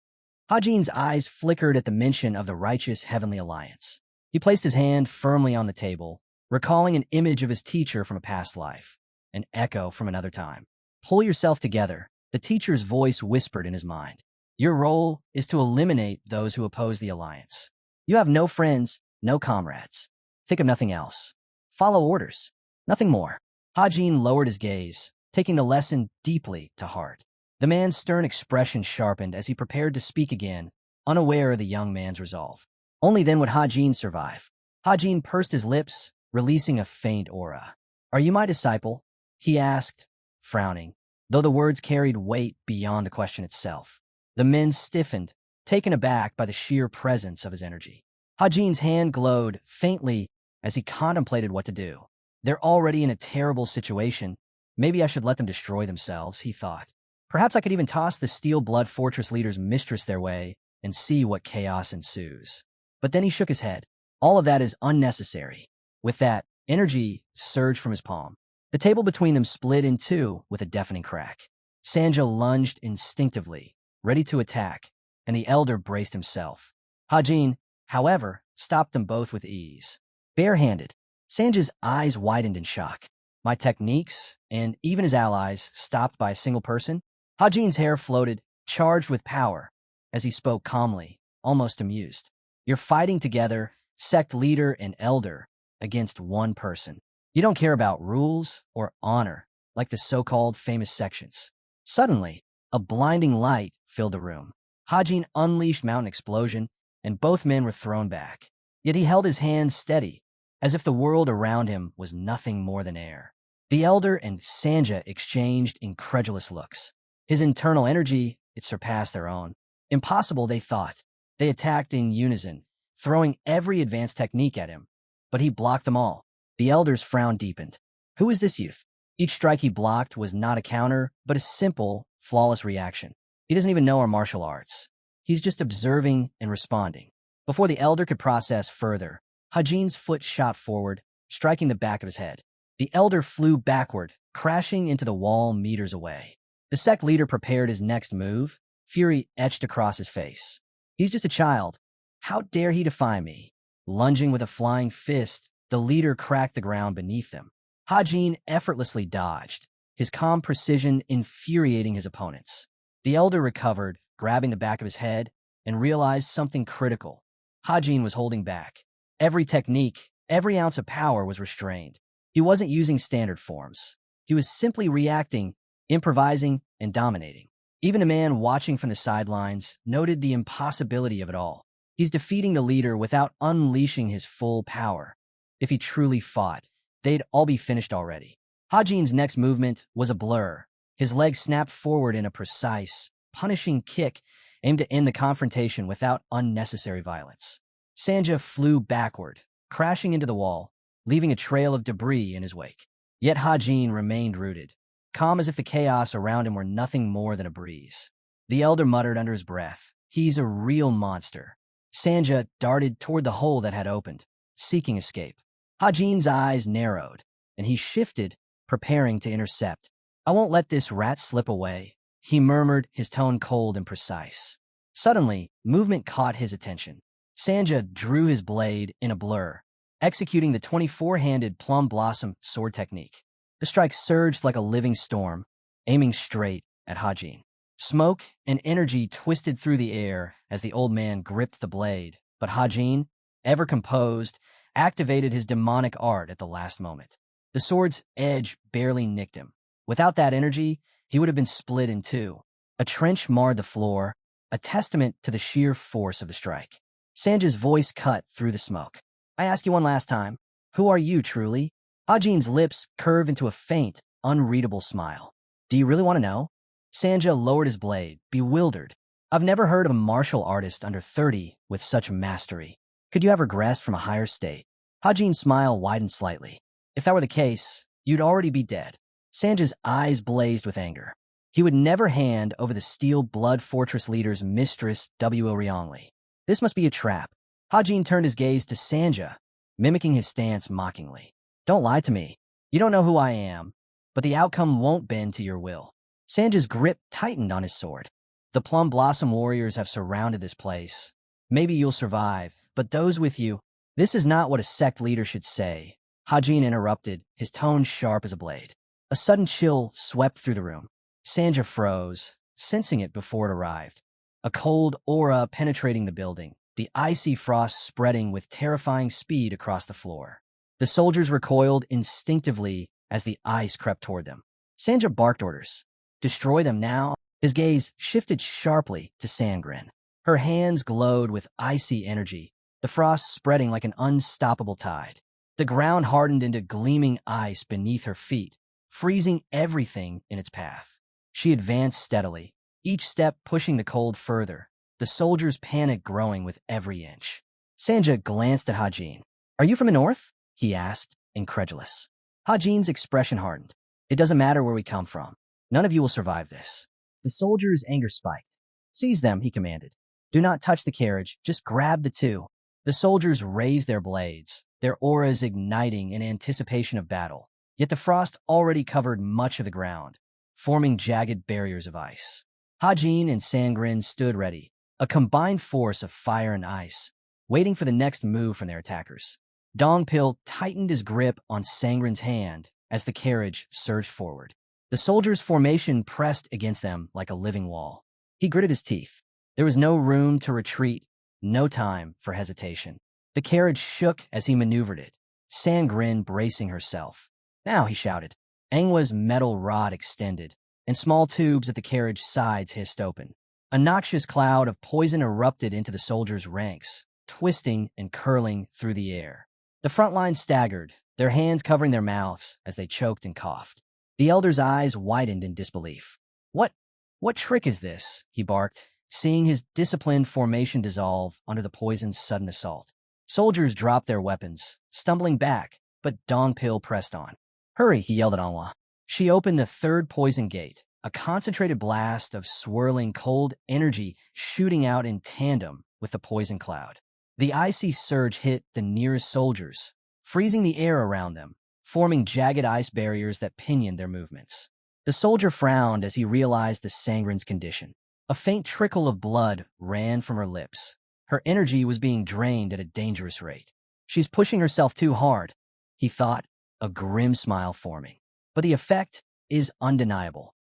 Hajin's eyes flickered at the mention of the righteous Heavenly Alliance. He placed his hand firmly on the table, recalling an image of his teacher from a past life, an echo from another time. "Pull yourself together," the teacher's voice whispered in his mind. "Your role is to eliminate those who oppose the Alliance. You have no friends, no comrades. Think of nothing else. Follow orders. Nothing more." Hajin lowered his gaze, taking the lesson deeply to heart. The man's stern expression sharpened as he prepared to speak again, unaware of the young man's resolve. Only then would Hajin survive. Hajin pursed his lips, releasing a faint aura. "Are you my disciple?" he asked, frowning, though the words carried weight beyond the question itself. The men stiffened, taken aback by the sheer presence of his energy. Hajin's hand glowed faintly as he contemplated what to do. "They're already in a terrible situation. Maybe I should let them destroy themselves," he thought. "Perhaps I could even toss the Steel Blood Fortress leader's mistress their way and see what chaos ensues." But then he shook his head. All of that is unnecessary. With that, energy surged from his palm. The table between them split in two with a deafening crack. Sanja lunged instinctively, ready to attack, and the elder braced himself. Hajin, however, stopped them both with ease. Barehanded, Sanja's eyes widened in shock. "My techniques, and even his allies, stopped by a single person?" Hajin's hair floated, charged with power, as he spoke calmly, almost amused. "You're fighting together, sect leader and elder, against one person. You don't care about rules or honor, like the so-called famous sections." Suddenly, a blinding light filled the room. Hajin unleashed mountain explosion, and both men were thrown back. Yet he held his hands steady, as if the world around him was nothing more than air. The elder and Sanja exchanged incredulous looks. His internal energy, it surpassed their own. Impossible, they thought. They attacked in unison, throwing every advanced technique at him. But he blocked them all. The elder's frown deepened. Who is this youth? Each strike he blocked was not a counter, but a simple, flawless reaction. He doesn't even know our martial arts. He's just observing and responding. Before the elder could process further, Hajin's foot shot forward, striking the back of his head. The elder flew backward, crashing into the wall meters away. The sect leader prepared his next move, fury etched across his face. "He's just a child. How dare he defy me?" Lunging with a flying fist, the leader cracked the ground beneath them. Hajin effortlessly dodged, his calm precision infuriating his opponents. The elder recovered, grabbing the back of his head, and realized something critical. Hajin was holding back. Every technique, every ounce of power was restrained. He wasn't using standard forms. He was simply reacting, improvising, and dominating. Even the man watching from the sidelines noted the impossibility of it all. He's defeating the leader without unleashing his full power. If he truly fought, they'd all be finished already. Hajin's next movement was a blur. His leg snapped forward in a precise, punishing kick aimed to end the confrontation without unnecessary violence. Sanga flew backward, crashing into the wall, leaving a trail of debris in his wake. Yet Hajin remained rooted, calm as if the chaos around him were nothing more than a breeze. The elder muttered under his breath, "He's a real monster." Sanga darted toward the hole that had opened, seeking escape. Hajin's eyes narrowed, and he shifted, preparing to intercept. "I won't let this rat slip away," he murmured, his tone cold and precise. Suddenly, movement caught his attention. Sanga drew his blade in a blur, executing the 24-handed plum blossom sword technique. The strike surged like a living storm, aiming straight at Hajin. Smoke and energy twisted through the air as the old man gripped the blade, but Hajin, ever composed, activated his demonic art at the last moment. The sword's edge barely nicked him. Without that energy, he would have been split in two. A trench marred the floor, a testament to the sheer force of the strike. Sanja's voice cut through the smoke. "I ask you one last time, who are you truly?" Hajin's lips curved into a faint, unreadable smile. "Do you really want to know?" Sanga lowered his blade, bewildered. "I've never heard of a martial artist under 30 with such mastery. Could you have regressed from a higher state?" Hajin's smile widened slightly. "If that were the case, you'd already be dead." Sanja's eyes blazed with anger. He would never hand over the Steel Blood Fortress leader's mistress, W.O. Ryongli. This must be a trap. Hajin turned his gaze to Sanga, mimicking his stance mockingly. "Don't lie to me. You don't know who I am, but the outcome won't bend to your will." Sanja's grip tightened on his sword. "The Plum Blossom warriors have surrounded this place. Maybe you'll survive, but those with you—" "This is not what a sect leader should say," Hajin interrupted, his tone sharp as a blade. A sudden chill swept through the room. Sanga froze, sensing it before it arrived. A cold aura penetrating the building, the icy frost spreading with terrifying speed across the floor. The soldiers recoiled instinctively as the ice crept toward them. Sanga barked orders. "Destroy them now." His gaze shifted sharply to Sangrin. Her hands glowed with icy energy, the frost spreading like an unstoppable tide. The ground hardened into gleaming ice beneath her feet, freezing everything in its path. She advanced steadily, each step pushing the cold further, the soldiers' panic growing with every inch. Sanga glanced at Hajin. "Are you from the north?" he asked, incredulous. Hajin's expression hardened. "It doesn't matter where we come from. None of you will survive this." The soldier's anger spiked. "Seize them," he commanded. "Do not touch the carriage, just grab the two." The soldiers raised their blades, their auras igniting in anticipation of battle. Yet the frost already covered much of the ground, forming jagged barriers of ice. Hajin and Sangrin stood ready, a combined force of fire and ice, waiting for the next move from their attackers. Dongpil tightened his grip on Sangrin's hand as the carriage surged forward. The soldiers' formation pressed against them like a living wall. He gritted his teeth. There was no room to retreat, no time for hesitation. The carriage shook as he maneuvered it, Sangrin bracing herself. "Now," he shouted. Anghwa's metal rod extended, and small tubes at the carriage's sides hissed open. A noxious cloud of poison erupted into the soldiers' ranks, twisting and curling through the air. The front line staggered, their hands covering their mouths as they choked and coughed. The elder's eyes widened in disbelief. What trick is this?" he barked, seeing his disciplined formation dissolve under the poison's sudden assault. Soldiers dropped their weapons, stumbling back, but Dongpil pressed on. "Hurry," he yelled at Anghwa. She opened the third poison gate, a concentrated blast of swirling cold energy shooting out in tandem with the poison cloud. The icy surge hit the nearest soldiers, freezing the air around them, forming jagged ice barriers that pinioned their movements. The soldier frowned as he realized the Sangrin's condition. A faint trickle of blood ran from her lips. Her energy was being drained at a dangerous rate. "She's pushing herself too hard," he thought, a grim smile forming. But the effect, is undeniable.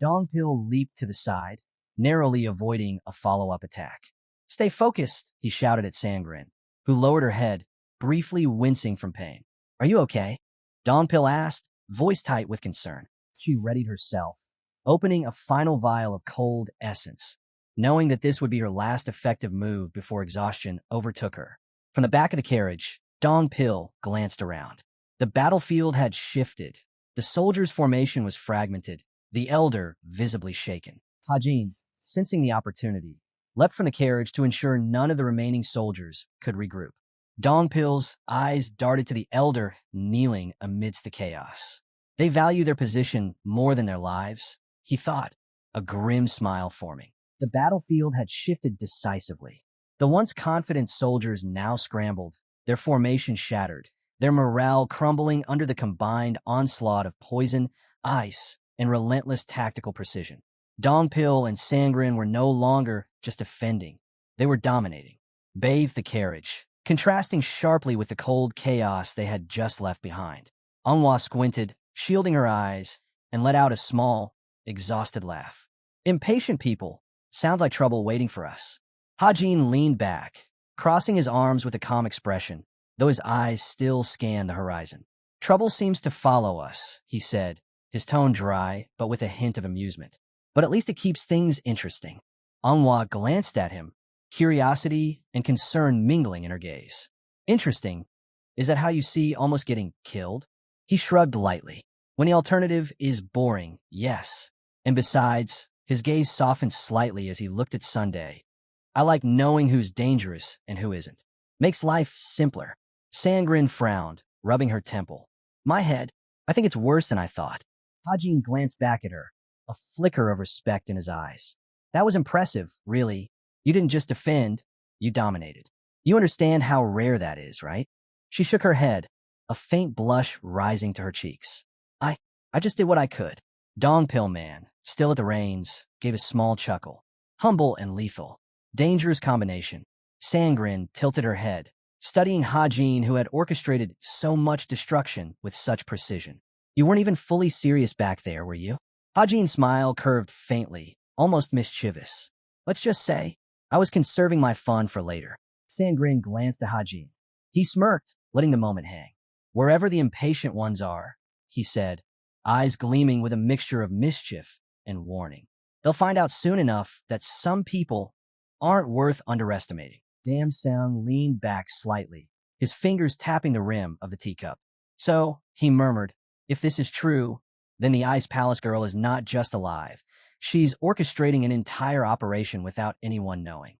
Dongpil leaped to the side, narrowly avoiding a follow-up attack. Stay focused, he shouted at Sangren, who lowered her head, briefly wincing from pain. Are you okay? Dongpil asked, voice tight with concern. She readied herself, opening a final vial of cold essence, knowing that this would be her last effective move before exhaustion overtook her. From the back of the carriage, Dongpil glanced around. The battlefield had shifted. The soldiers' formation was fragmented, the elder visibly shaken. Hajin, sensing the opportunity, leapt from the carriage to ensure none of the remaining soldiers could regroup. Dongpil's eyes darted to the elder kneeling amidst the chaos. They value their position more than their lives, he thought, a grim smile forming. The battlefield had shifted decisively. The once confident soldiers now scrambled, their formation shattered, their morale crumbling under the combined onslaught of poison, ice, and relentless tactical precision. Dongpil and Sangren were no longer just defending. They were dominating. Bathed the carriage, contrasting sharply with the cold chaos they had just left behind. Manhwa squinted, shielding her eyes, and let out a small, exhausted laugh. Impatient people. Sounds like trouble waiting for us. Hajin leaned back, crossing his arms with a calm expression, though his eyes still scanned the horizon. Trouble seems to follow us, he said, his tone dry, but with a hint of amusement. But at least it keeps things interesting. Manhwa glanced at him, curiosity and concern mingling in her gaze. Interesting? Is that how you see almost getting killed? He shrugged lightly. When the alternative is boring, yes. And besides, his gaze softened slightly as he looked at Sunday. I like knowing who's dangerous and who isn't. Makes life simpler. Sangren frowned, rubbing her temple. My head, I think it's worse than I thought. Hajin glanced back at her, a flicker of respect in his eyes. That was impressive, really. You didn't just defend, you dominated. You understand how rare that is, right? She shook her head, a faint blush rising to her cheeks. I just did what I could. Dongpil man, still at the reins, gave a small chuckle. Humble and lethal. Dangerous combination. Sangren tilted her head, studying Hajin, who had orchestrated so much destruction with such precision. You weren't even fully serious back there, were you? Hajin's smile curved faintly, almost mischievous. Let's just say, I was conserving my fun for later. Sangren glanced at Hajin. He smirked, letting the moment hang. Wherever the impatient ones are, he said, eyes gleaming with a mixture of mischief and warning. They'll find out soon enough that some people aren't worth underestimating. Dam Sang leaned back slightly, his fingers tapping the rim of the teacup. So, he murmured, if this is true, then the Ice Palace girl is not just alive. She's orchestrating an entire operation without anyone knowing.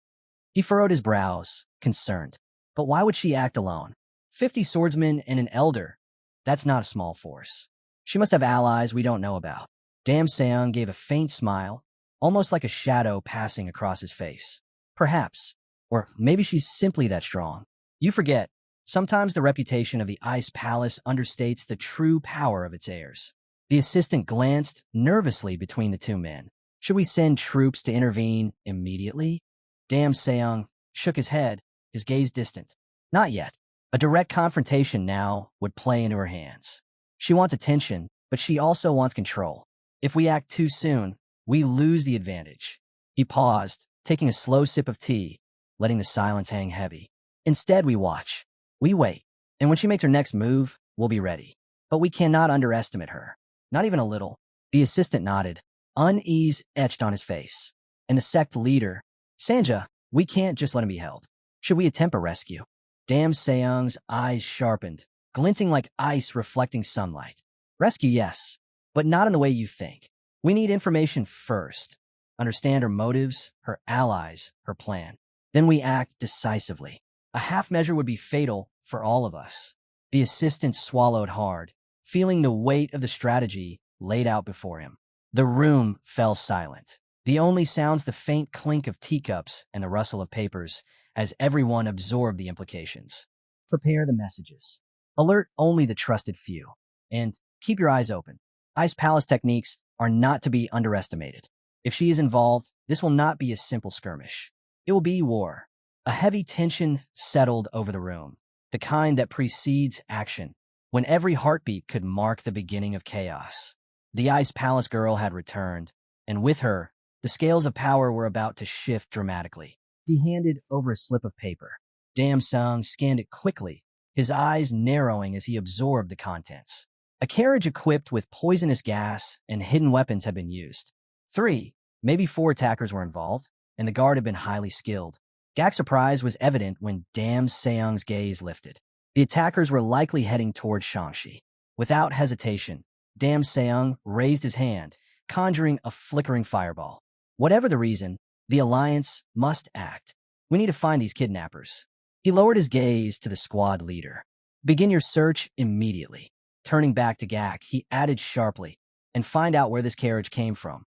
He furrowed his brows, concerned. But why would she act alone? 50 swordsmen and an elder. That's not a small force. She must have allies we don't know about. Dam Seong gave a faint smile, almost like a shadow passing across his face. Perhaps. Or maybe she's simply that strong. You forget, sometimes the reputation of the Ice Palace understates the true power of its heirs. The assistant glanced nervously between the two men. Should we send troops to intervene immediately? Dam Seong shook his head, his gaze distant. Not yet. A direct confrontation now would play into her hands. She wants attention, but she also wants control. If we act too soon, we lose the advantage. He paused, taking a slow sip of tea, letting the silence hang heavy. Instead, we watch. We wait. And when she makes her next move, we'll be ready. But we cannot underestimate her. Not even a little. The assistant nodded, unease etched on his face. And the sect leader, Sanja, we can't just let him be held. Should we attempt a rescue? Dam Seong's eyes sharpened, glinting like ice reflecting sunlight. Rescue, yes, but not in the way you think. We need information first. Understand her motives, her allies, her plan. Then we act decisively. A half measure would be fatal for all of us. The assistant swallowed hard, feeling the weight of the strategy laid out before him. The room fell silent. The only sounds the faint clink of teacups and the rustle of papers as everyone absorbed the implications. Prepare the messages. Alert only the trusted few. And keep your eyes open. Ice Palace techniques are not to be underestimated. If she is involved, this will not be a simple skirmish. It will be war. A heavy tension settled over the room, the kind that precedes action, when every heartbeat could mark the beginning of chaos. The Ice Palace girl had returned, and with her, the scales of power were about to shift dramatically. He handed over a slip of paper. Dam Sung scanned it quickly, his eyes narrowing as he absorbed the contents. A carriage equipped with poisonous gas and hidden weapons had been used. 3, maybe 4 attackers were involved, and the guard had been highly skilled. Gak's surprise was evident when Dam Seung's gaze lifted. The attackers were likely heading towards Shangxi. Without hesitation, Dam Seung raised his hand, conjuring a flickering fireball. Whatever the reason, the Alliance must act. We need to find these kidnappers. He lowered his gaze to the squad leader. Begin your search immediately. Turning back to Gak, he added sharply, and find out where this carriage came from.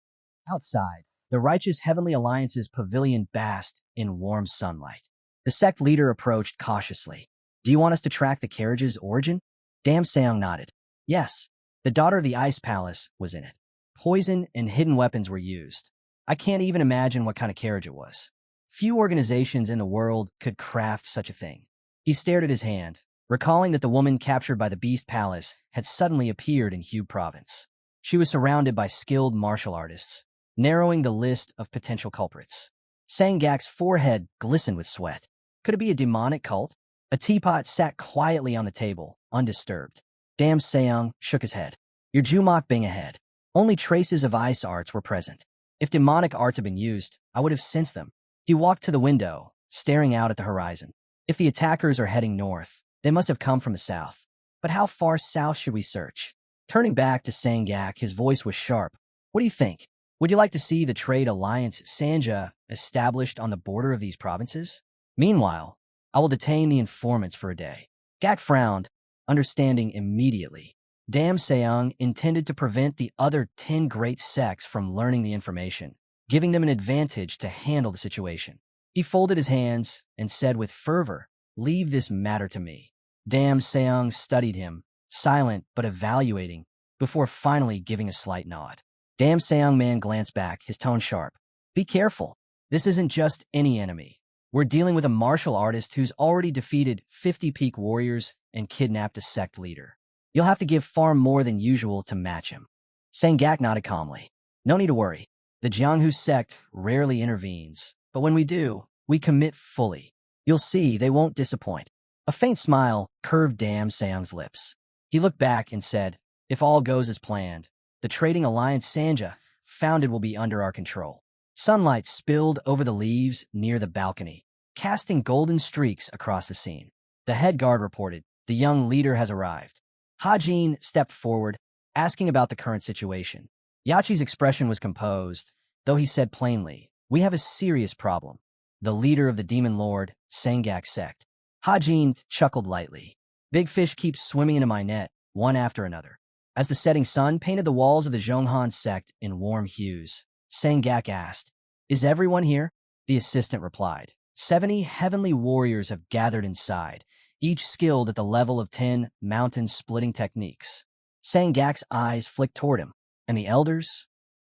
Outside, the righteous Heavenly Alliance's pavilion basked in warm sunlight. The sect leader approached cautiously. Do you want us to track the carriage's origin? Dam Seung nodded. Yes, the daughter of the Ice Palace was in it. Poison and hidden weapons were used. I can't even imagine what kind of carriage it was. Few organizations in the world could craft such a thing. He stared at his hand, recalling that the woman captured by the Beast Palace had suddenly appeared in Hue Province. She was surrounded by skilled martial artists, narrowing the list of potential culprits. Sang Gak's forehead glistened with sweat. Could it be a demonic cult? A teapot sat quietly on the table, undisturbed. Dam Seung shook his head. Your Jumak Bing ahead. Only traces of ice arts were present. If demonic arts had been used, I would have sensed them. He walked to the window, staring out at the horizon. If the attackers are heading north, they must have come from the south. But how far south should we search? Turning back to Sang Gak, his voice was sharp. What do you think? Would you like to see the trade alliance Sanja established on the border of these provinces? Meanwhile, I will detain the informants for a day. Gak frowned, understanding immediately. Dam Seung intended to prevent the other 10 great sects from learning the information, giving them an advantage to handle the situation. He folded his hands and said with fervor, leave this matter to me. Dam Seung studied him, silent but evaluating, before finally giving a slight nod. Dam Seung man glanced back, his tone sharp. Be careful. This isn't just any enemy. We're dealing with a martial artist who's already defeated 50 peak warriors and kidnapped a sect leader. You'll have to give far more than usual to match him. Sang Gak nodded calmly. No need to worry. The Jianghu sect rarely intervenes, but when we do, we commit fully. You'll see they won't disappoint. A faint smile curved Dam Seung's lips. He looked back and said, if all goes as planned, the trading alliance Sanja founded will be under our control. Sunlight spilled over the leaves near the balcony, casting golden streaks across the scene. The head guard reported, the young leader has arrived. Hajin stepped forward, asking about the current situation. Yachi's expression was composed, though he said plainly, we have a serious problem. The leader of the demon lord, Sang Gak sect. Hajin chuckled lightly. Big fish keep swimming into my net, one after another. As the setting sun painted the walls of the Zhonghan sect in warm hues, Sang Gak asked, is everyone here? The assistant replied, 70 heavenly warriors have gathered inside, each skilled at the level of 10 mountain-splitting techniques. Sang Gak's eyes flicked toward him. And the elders?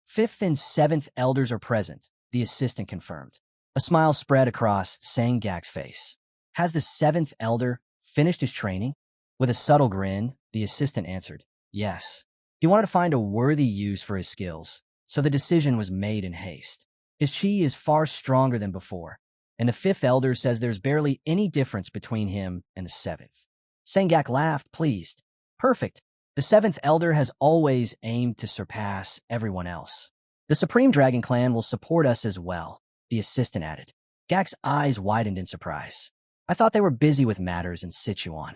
5th and 7th elders are present, the assistant confirmed. A smile spread across Sang Gak's face. Has the 7th elder finished his training? With a subtle grin, the assistant answered, yes. He wanted to find a worthy use for his skills, so the decision was made in haste. His chi is far stronger than before, and the 5th elder says there's barely any difference between him and the 7th. Sang Gak laughed, pleased. Perfect. The 7th elder has always aimed to surpass everyone else. The Supreme Dragon Clan will support us as well, the assistant added. Gak's eyes widened in surprise. I thought they were busy with matters in Sichuan.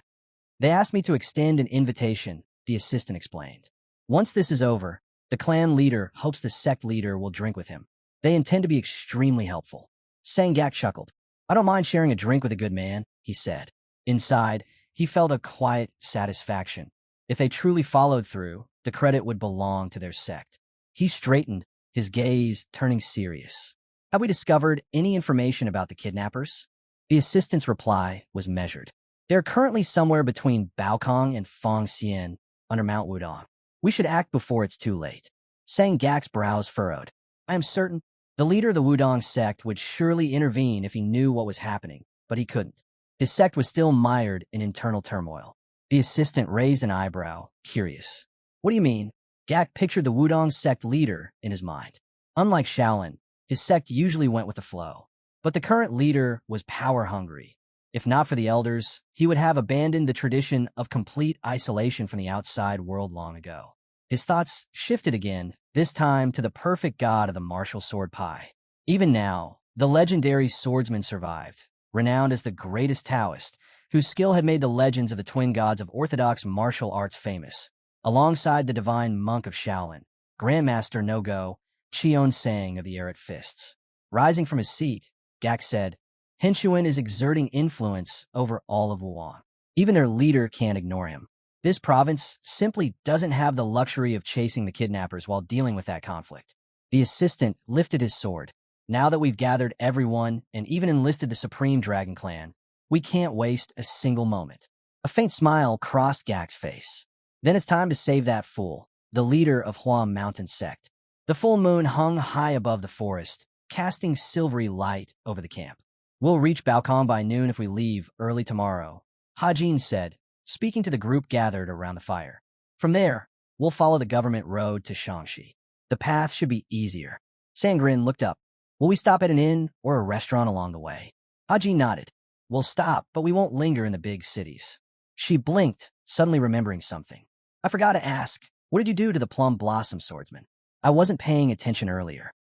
They asked me to extend an invitation, the assistant explained. Once this is over, the clan leader hopes the sect leader will drink with him. They intend to be extremely helpful. Sang Gak chuckled. I don't mind sharing a drink with a good man, he said. Inside, he felt a quiet satisfaction. If they truly followed through, the credit would belong to their sect. He straightened, his gaze turning serious. Have we discovered any information about the kidnappers? The assistant's reply was measured. They're currently somewhere between Baokong and Fengxian, under Mount Wudong. We should act before it's too late. Sang Gak's brows furrowed. I am certain the leader of the Wudong sect would surely intervene if he knew what was happening, but he couldn't. His sect was still mired in internal turmoil. The assistant raised an eyebrow, curious. What do you mean? Gak pictured the Wudong sect leader in his mind. Unlike Shaolin, his sect usually went with the flow. But the current leader was power-hungry. If not for the elders, he would have abandoned the tradition of complete isolation from the outside world long ago. His thoughts shifted again, this time to the perfect god of the martial sword Pai. Even now, the legendary swordsman survived, renowned as the greatest Taoist, whose skill had made the legends of the twin gods of orthodox martial arts famous. Alongside the divine monk of Shaolin, Grandmaster No-Go, Cheon Sang of the Arid Fists. Rising from his seat, Gak said, Henshuan is exerting influence over all of Wuhan. Even their leader can't ignore him. This province simply doesn't have the luxury of chasing the kidnappers while dealing with that conflict. The assistant lifted his sword. Now that we've gathered everyone and even enlisted the Supreme Dragon Clan, we can't waste a single moment. A faint smile crossed Gak's face. Then it's time to save that fool, the leader of Hua Mountain Sect. The full moon hung high above the forest, casting silvery light over the camp. We'll reach Baokong by noon if we leave early tomorrow, Hajin said, speaking to the group gathered around the fire. From there, we'll follow the government road to Shaanxi. The path should be easier. Sangrin looked up. Will we stop at an inn or a restaurant along the way? Hajin nodded. We'll stop, but we won't linger in the big cities. She blinked, suddenly remembering something. I forgot to ask, what did you do to the Plum Blossom swordsman? I wasn't paying attention earlier.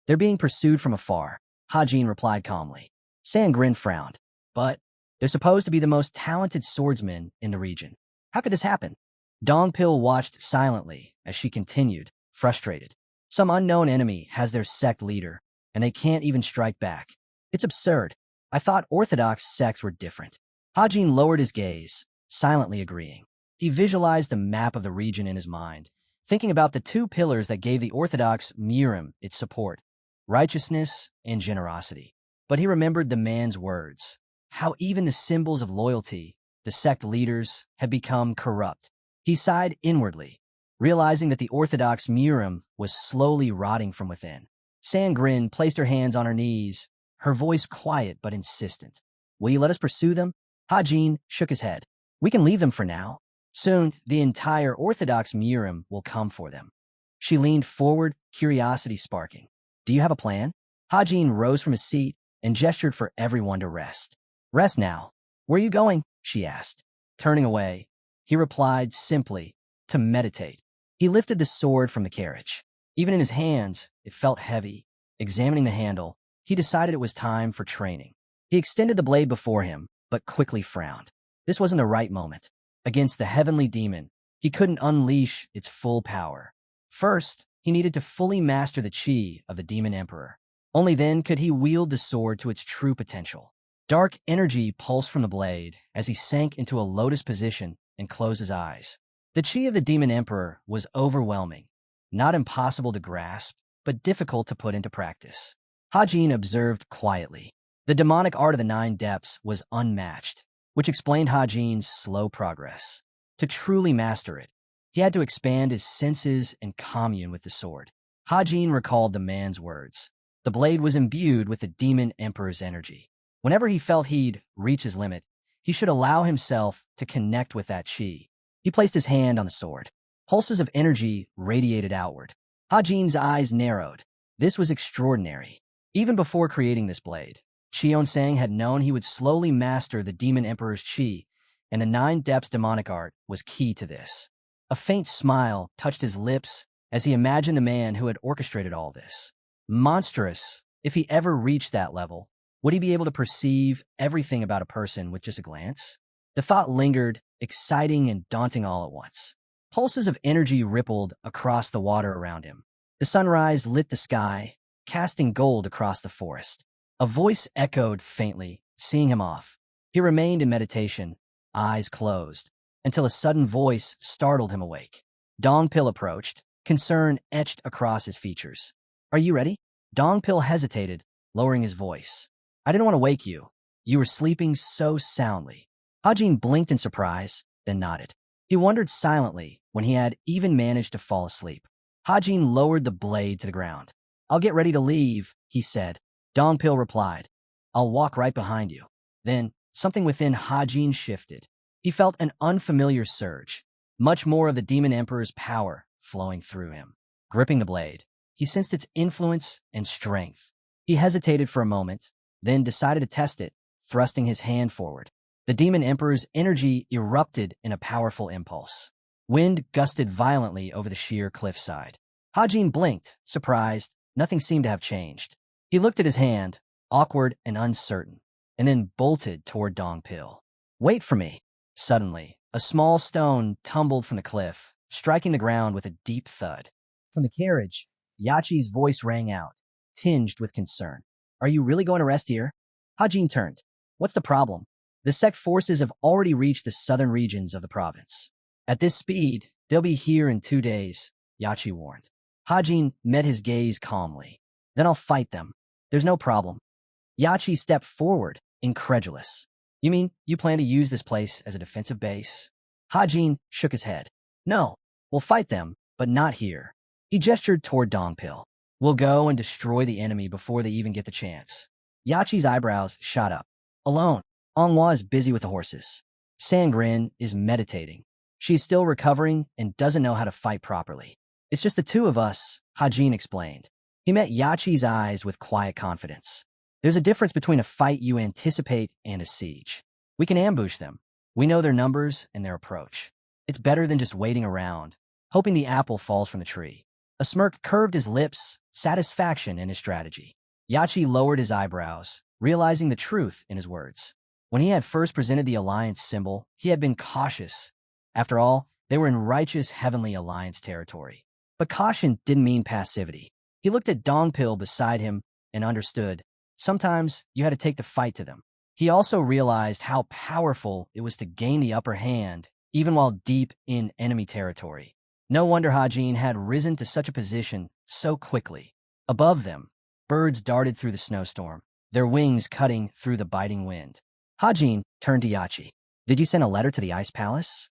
They're being pursued from afar, Hajin replied calmly. Sangrin frowned. But they're supposed to be the most talented swordsmen in the region. How could this happen? Dongpil watched silently as she continued, frustrated. Some unknown enemy has their sect leader, and they can't even strike back. It's absurd. I thought orthodox sects were different. Hajin lowered his gaze, silently agreeing. He visualized the map of the region in his mind, thinking about the two pillars that gave the orthodox Murim its support, righteousness and generosity. But he remembered the man's words, how even the symbols of loyalty, the sect leaders, had become corrupt. He sighed inwardly, realizing that the orthodox Murim was slowly rotting from within. Sangrin placed her hands on her knees, her voice quiet but insistent. Will you let us pursue them? Hajin shook his head. We can leave them for now. Soon, the entire orthodox Murim will come for them. She leaned forward, curiosity sparking. Do you have a plan? Hajin rose from his seat and gestured for everyone to rest. Rest now. Where are you going? She asked. Turning away, he replied simply, to meditate. He lifted the sword from the carriage. Even in his hands, it felt heavy. Examining the handle, he decided it was time for training. He extended the blade before him, but quickly frowned. This wasn't the right moment. Against the heavenly demon, he couldn't unleash its full power. First, he needed to fully master the chi of the demon emperor. Only then could he wield the sword to its true potential. Dark energy pulsed from the blade as he sank into a lotus position and closed his eyes. The chi of the demon emperor was overwhelming, not impossible to grasp, but difficult to put into practice. Hajin observed quietly. The demonic art of the Nine Depths was unmatched, which explained Hajin's slow progress. To truly master it, he had to expand his senses and commune with the sword. Hajin recalled the man's words. The blade was imbued with the demon emperor's energy. Whenever he felt he'd reach his limit, he should allow himself to connect with that chi. He placed his hand on the sword. Pulses of energy radiated outward. Hajin's eyes narrowed. This was extraordinary. Even before creating this blade, Cheon Sang had known he would slowly master the demon emperor's chi, and the Nine Depths demonic art was key to this. A faint smile touched his lips as he imagined the man who had orchestrated all this. Monstrous, if he ever reached that level, would he be able to perceive everything about a person with just a glance? The thought lingered, exciting and daunting all at once. Pulses of energy rippled across the water around him. The sunrise lit the sky, casting gold across the forest. A voice echoed faintly, seeing him off. He remained in meditation, eyes closed, until a sudden voice startled him awake. Dongpil approached, concern etched across his features. Are you ready? Dongpil hesitated, lowering his voice. I didn't want to wake you. You were sleeping so soundly. Hajin blinked in surprise, then nodded. He wondered silently when he had even managed to fall asleep. Hajin lowered the blade to the ground. I'll get ready to leave, he said. Dongpil replied. I'll walk right behind you. Then, something within Hajin shifted. He felt an unfamiliar surge. Much more of the demon emperor's power flowing through him. Gripping the blade, he sensed its influence and strength. He hesitated for a moment, then decided to test it, thrusting his hand forward. The Demon Emperor's energy erupted in a powerful impulse. Wind gusted violently over the sheer cliffside. Hajin blinked, surprised. Nothing seemed to have changed. He looked at his hand, awkward and uncertain, and then bolted toward Dongpil. "Wait for me." Suddenly, a small stone tumbled from the cliff, striking the ground with a deep thud. From the carriage, Yachi's voice rang out, tinged with concern. "Are you really going to rest here?" Hajin turned. "What's the problem?" "The sect forces have already reached the southern regions of the province. At this speed, they'll be here in 2 days," Yachi warned. Hajin met his gaze calmly. "Then I'll fight them. There's no problem." Yachi stepped forward, incredulous. "You mean you plan to use this place as a defensive base?" Hajin shook his head. "No, we'll fight them, but not here." He gestured toward Dongpil. "We'll go and destroy the enemy before they even get the chance." Yachi's eyebrows shot up. "Alone, Manhwa is busy with the horses. Sang Gak is meditating. She's still recovering and doesn't know how to fight properly. It's just the two of us," Hajin explained. He met Yachi's eyes with quiet confidence. "There's a difference between a fight you anticipate and a siege. We can ambush them. We know their numbers and their approach. It's better than just waiting around, hoping the apple falls from the tree." A smirk curved his lips, satisfaction in his strategy. Yachi lowered his eyebrows, realizing the truth in his words. When he had first presented the alliance symbol, he had been cautious. After all, they were in righteous heavenly alliance territory. But caution didn't mean passivity. He looked at Dongpil beside him and understood. Sometimes you had to take the fight to them. He also realized how powerful it was to gain the upper hand, even while deep in enemy territory. No wonder Hajin had risen to such a position so quickly. Above them, birds darted through the snowstorm, their wings cutting through the biting wind. Hajin turned to Yachi. "Did you send a letter to the Ice Palace?"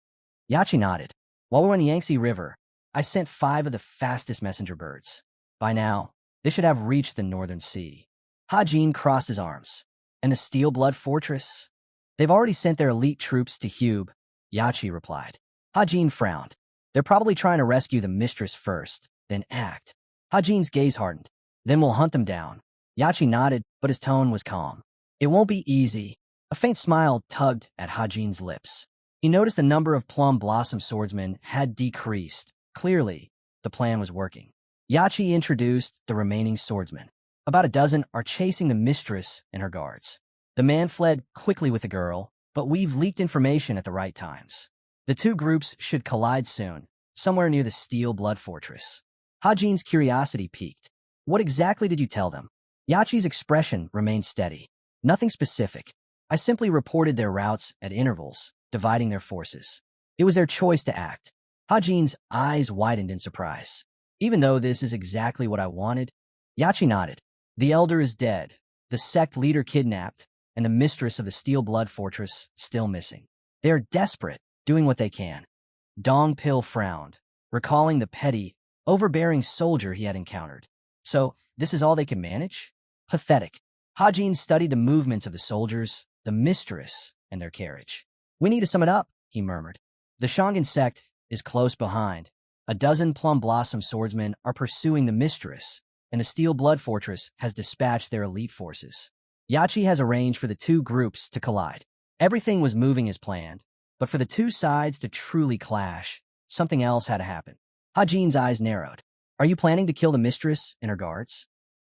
Yachi nodded. "While we were on the Yangtze River, I sent 5 of the fastest messenger birds. By now, they should have reached the Northern Sea." Hajin crossed his arms. "And the Steel Blood Fortress?" "They've already sent their elite troops to Hube," Yachi replied. Hajin frowned. "They're probably trying to rescue the mistress first, then act." Hajin's gaze hardened. "Then we'll hunt them down." Yachi nodded, but his tone was calm. "It won't be easy." A faint smile tugged at Hajin's lips. He noticed the number of Plum Blossom swordsmen had decreased. Clearly, the plan was working. Yachi introduced the remaining swordsmen. About a dozen are chasing the mistress and her guards. The man fled quickly with the girl, but we've leaked information at the right times. The two groups should collide soon, somewhere near the Steel Blood Fortress. Hajin's curiosity piqued. "What exactly did you tell them?" Yachi's expression remained steady. "Nothing specific. I simply reported their routes at intervals, dividing their forces. It was their choice to act." Hajin's eyes widened in surprise. "Even though this is exactly what I wanted?" Yachi nodded. "The elder is dead, the sect leader kidnapped, and the mistress of the Steel Blood Fortress still missing. They are desperate, doing what they can." Dongpil frowned, recalling the petty, overbearing soldier he had encountered. "So, this is all they can manage? Pathetic." Hajin studied the movements of the soldiers, the mistress, and their carriage. "We need to sum it up," he murmured. "The Shongan sect is close behind. A dozen Plum Blossom swordsmen are pursuing the mistress, and the Steel Blood Fortress has dispatched their elite forces. Yachi has arranged for the two groups to collide. Everything was moving as planned, but for the two sides to truly clash, something else had to happen." Hajin's eyes narrowed. "Are you planning to kill the mistress and her guards?"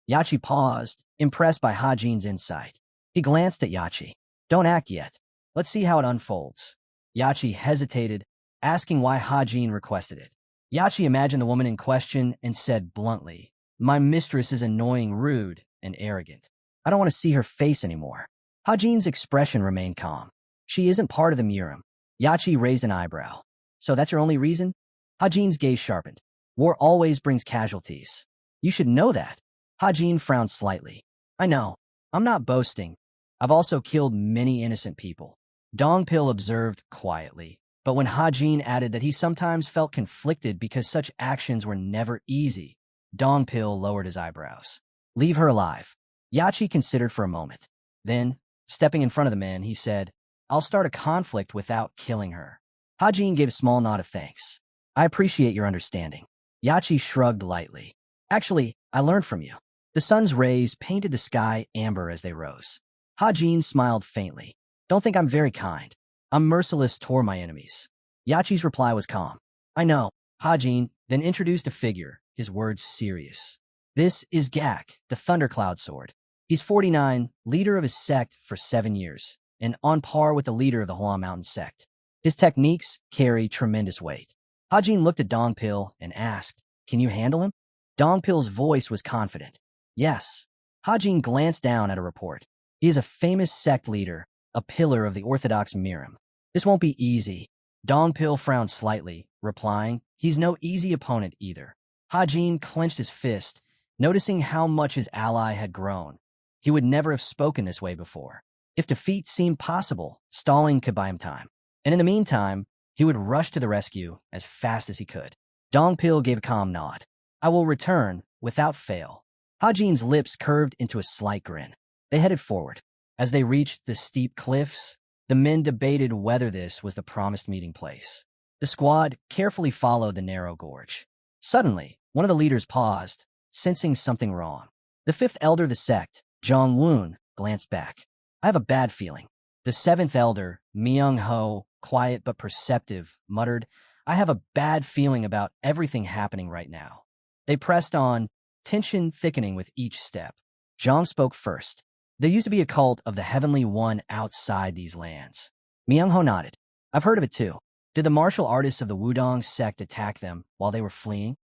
Yachi paused, impressed by Hajin's insight. He glanced at Yachi. "Don't act yet. Let's see how it unfolds." Yachi hesitated, asking why Hajin requested it. Yachi imagined the woman in question and said bluntly, "My mistress is annoying, rude, and arrogant. I don't want to see her face anymore." Hajin's expression remained calm. "She isn't part of the Murim." Yachi raised an eyebrow. "So that's your only reason?" Hajin's gaze sharpened. "War always brings casualties. You should know that." Hajin frowned slightly. "I know. I'm not boasting. I've also killed many innocent people." Dongpil observed quietly, but when Hajin added that he sometimes felt conflicted because such actions were never easy, Dongpil lowered his eyebrows. "Leave her alive." Yachi considered for a moment. Then, stepping in front of the men, he said, "I'll start a conflict without killing her." Hajin gave a small nod of thanks. I appreciate your understanding. Yachi shrugged lightly. Actually, I learned from you. The sun's rays painted the sky amber as they rose. Hajin smiled faintly. Don't think I'm very kind. I'm merciless toward my enemies. Yachi's reply was calm. I know. Hajin then introduced a figure, his words serious. This is Gak, the Thundercloud Sword. He's 49, leader of his sect for 7 years, and on par with the leader of the Hua Mountain sect. His techniques carry tremendous weight. Hajin looked at Dongpil and asked, Can you handle him? Dongpil's voice was confident. Yes. Hajin glanced down at a report. He is a famous sect leader, a pillar of the Orthodox Miram. This won't be easy. Dongpil frowned slightly, replying, He's no easy opponent either. Hajin clenched his fist, noticing how much his ally had grown. He would never have spoken this way before. If defeat seemed possible, stalling could buy him time. And in the meantime, he would rush to the rescue as fast as he could. Dongpil gave a calm nod. I will return, without fail. Hajin's lips curved into a slight grin. They headed forward. As they reached the steep cliffs, the men debated whether this was the promised meeting place. The squad carefully followed the narrow gorge. Suddenly, one of the leaders paused, sensing something wrong. The fifth elder of the sect, Jong-woon, glanced back. I have a bad feeling. The seventh elder, Myung-ho, quiet but perceptive, muttered, I have a bad feeling about everything happening right now. They pressed on, tension thickening with each step. Jong spoke first. There used to be a cult of the Heavenly One outside these lands. Myung-ho nodded. I've heard of it too. Did the martial artists of the Wudong sect attack them while they were fleeing?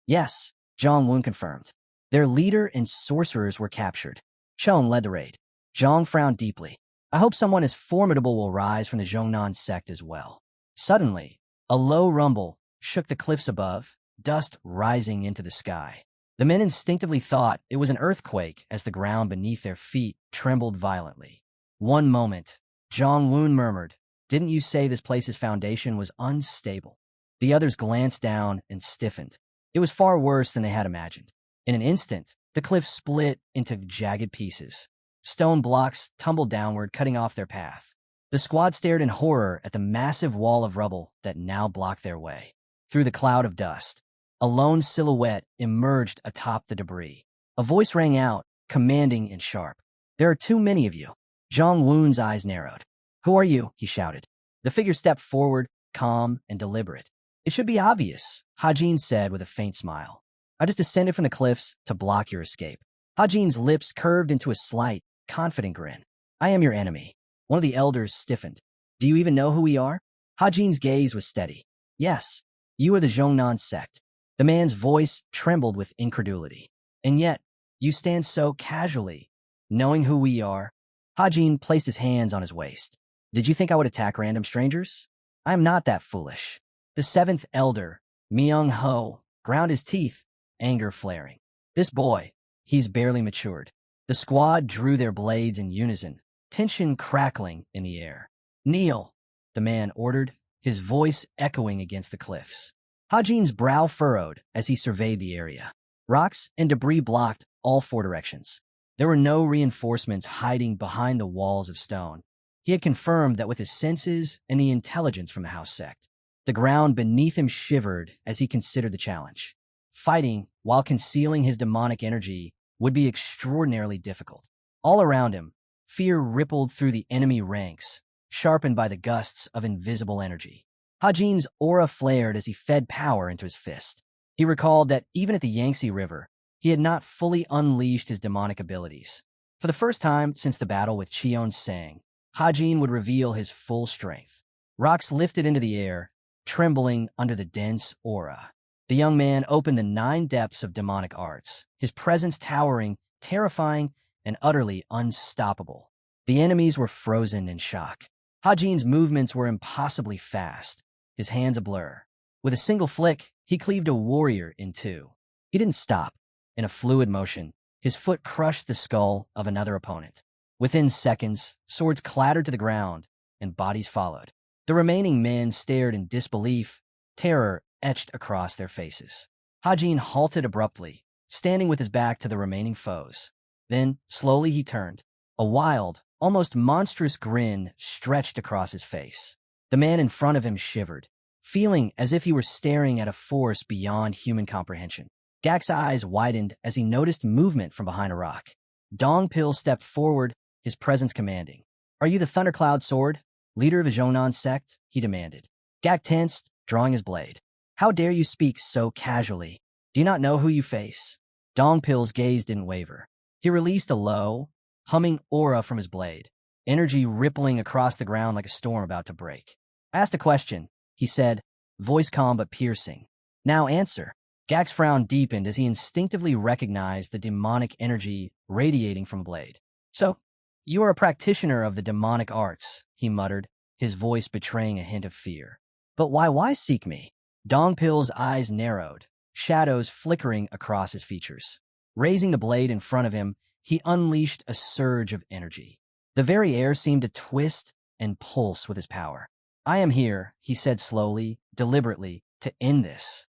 Yes, Jong-woon confirmed. Their leader and sorcerers were captured. Chon led the raid. Jong frowned deeply. I hope someone as formidable will rise from the Zhongnan sect as well. Suddenly, a low rumble shook the cliffs above, dust rising into the sky. The men instinctively thought it was an earthquake as the ground beneath their feet trembled violently. One moment, Jong-woon murmured, Didn't you say this place's foundation was unstable? The others glanced down and stiffened. It was far worse than they had imagined. In an instant, the cliff split into jagged pieces. Stone blocks tumbled downward, cutting off their path. The squad stared in horror at the massive wall of rubble that now blocked their way. Through the cloud of dust, a lone silhouette emerged atop the debris. A voice rang out, commanding and sharp. There are too many of you. Jong-woon's eyes narrowed. Who are you? He shouted. The figure stepped forward, calm and deliberate. It should be obvious, Hajin said with a faint smile. I just descended from the cliffs to block your escape. Hajin's lips curved into a slight, confident grin. I am your enemy. One of the elders stiffened. Do you even know who we are? Hajin's gaze was steady. Yes, you are the Zhongnan sect. The man's voice trembled with incredulity. And yet, you stand so casually, knowing who we are. Hajin placed his hands on his waist. Did you think I would attack random strangers? I am not that foolish. The seventh elder, Myung-ho, ground his teeth, anger flaring. This boy, he's barely matured. The squad drew their blades in unison, tension crackling in the air. Kneel, the man ordered, his voice echoing against the cliffs. Hajin's brow furrowed as he surveyed the area. Rocks and debris blocked all 4 directions. There were no reinforcements hiding behind the walls of stone. He had confirmed that with his senses and the intelligence from the house sect. The ground beneath him shivered as he considered the challenge. Fighting, while concealing his demonic energy, would be extraordinarily difficult. All around him, fear rippled through the enemy ranks, sharpened by the gusts of invisible energy. Hajin's aura flared as he fed power into his fist. He recalled that even at the Yangtze River, he had not fully unleashed his demonic abilities. For the first time since the battle with Cheon-sang, Hajin would reveal his full strength. Rocks lifted into the air, trembling under the dense aura. The young man opened the 9 depths of demonic arts, his presence towering, terrifying, and utterly unstoppable. The enemies were frozen in shock. Hajin's movements were impossibly fast, his hands a blur. With a single flick, he cleaved a warrior in 2. He didn't stop. In a fluid motion, his foot crushed the skull of another opponent. Within seconds, swords clattered to the ground, and bodies followed. The remaining men stared in disbelief, terror etched across their faces. Hajin halted abruptly, standing with his back to the remaining foes. Then, slowly he turned. A wild, almost monstrous grin stretched across his face. The man in front of him shivered. feeling as if he were staring at a force beyond human comprehension. Gak's eyes widened as he noticed movement from behind a rock. Dongpil stepped forward, his presence commanding. "Are you the Thundercloud Sword, leader of the Zhongnan sect?" he demanded. Gak tensed, drawing his blade. "How dare you speak so casually? Do you not know who you face?" Dongpil's gaze didn't waver. He released a low, humming aura from his blade, energy rippling across the ground like a storm about to break. "Ask a question," he said, voice calm but piercing. "Now answer." Gak's frown deepened as he instinctively recognized the demonic energy radiating from the blade. "So, you are a practitioner of the demonic arts," he muttered, his voice betraying a hint of fear. "But why seek me?" Dongpil's eyes narrowed, shadows flickering across his features. Raising the blade in front of him, he unleashed a surge of energy. The very air seemed to twist and pulse with his power. "I am here," he said slowly, deliberately, "to end this."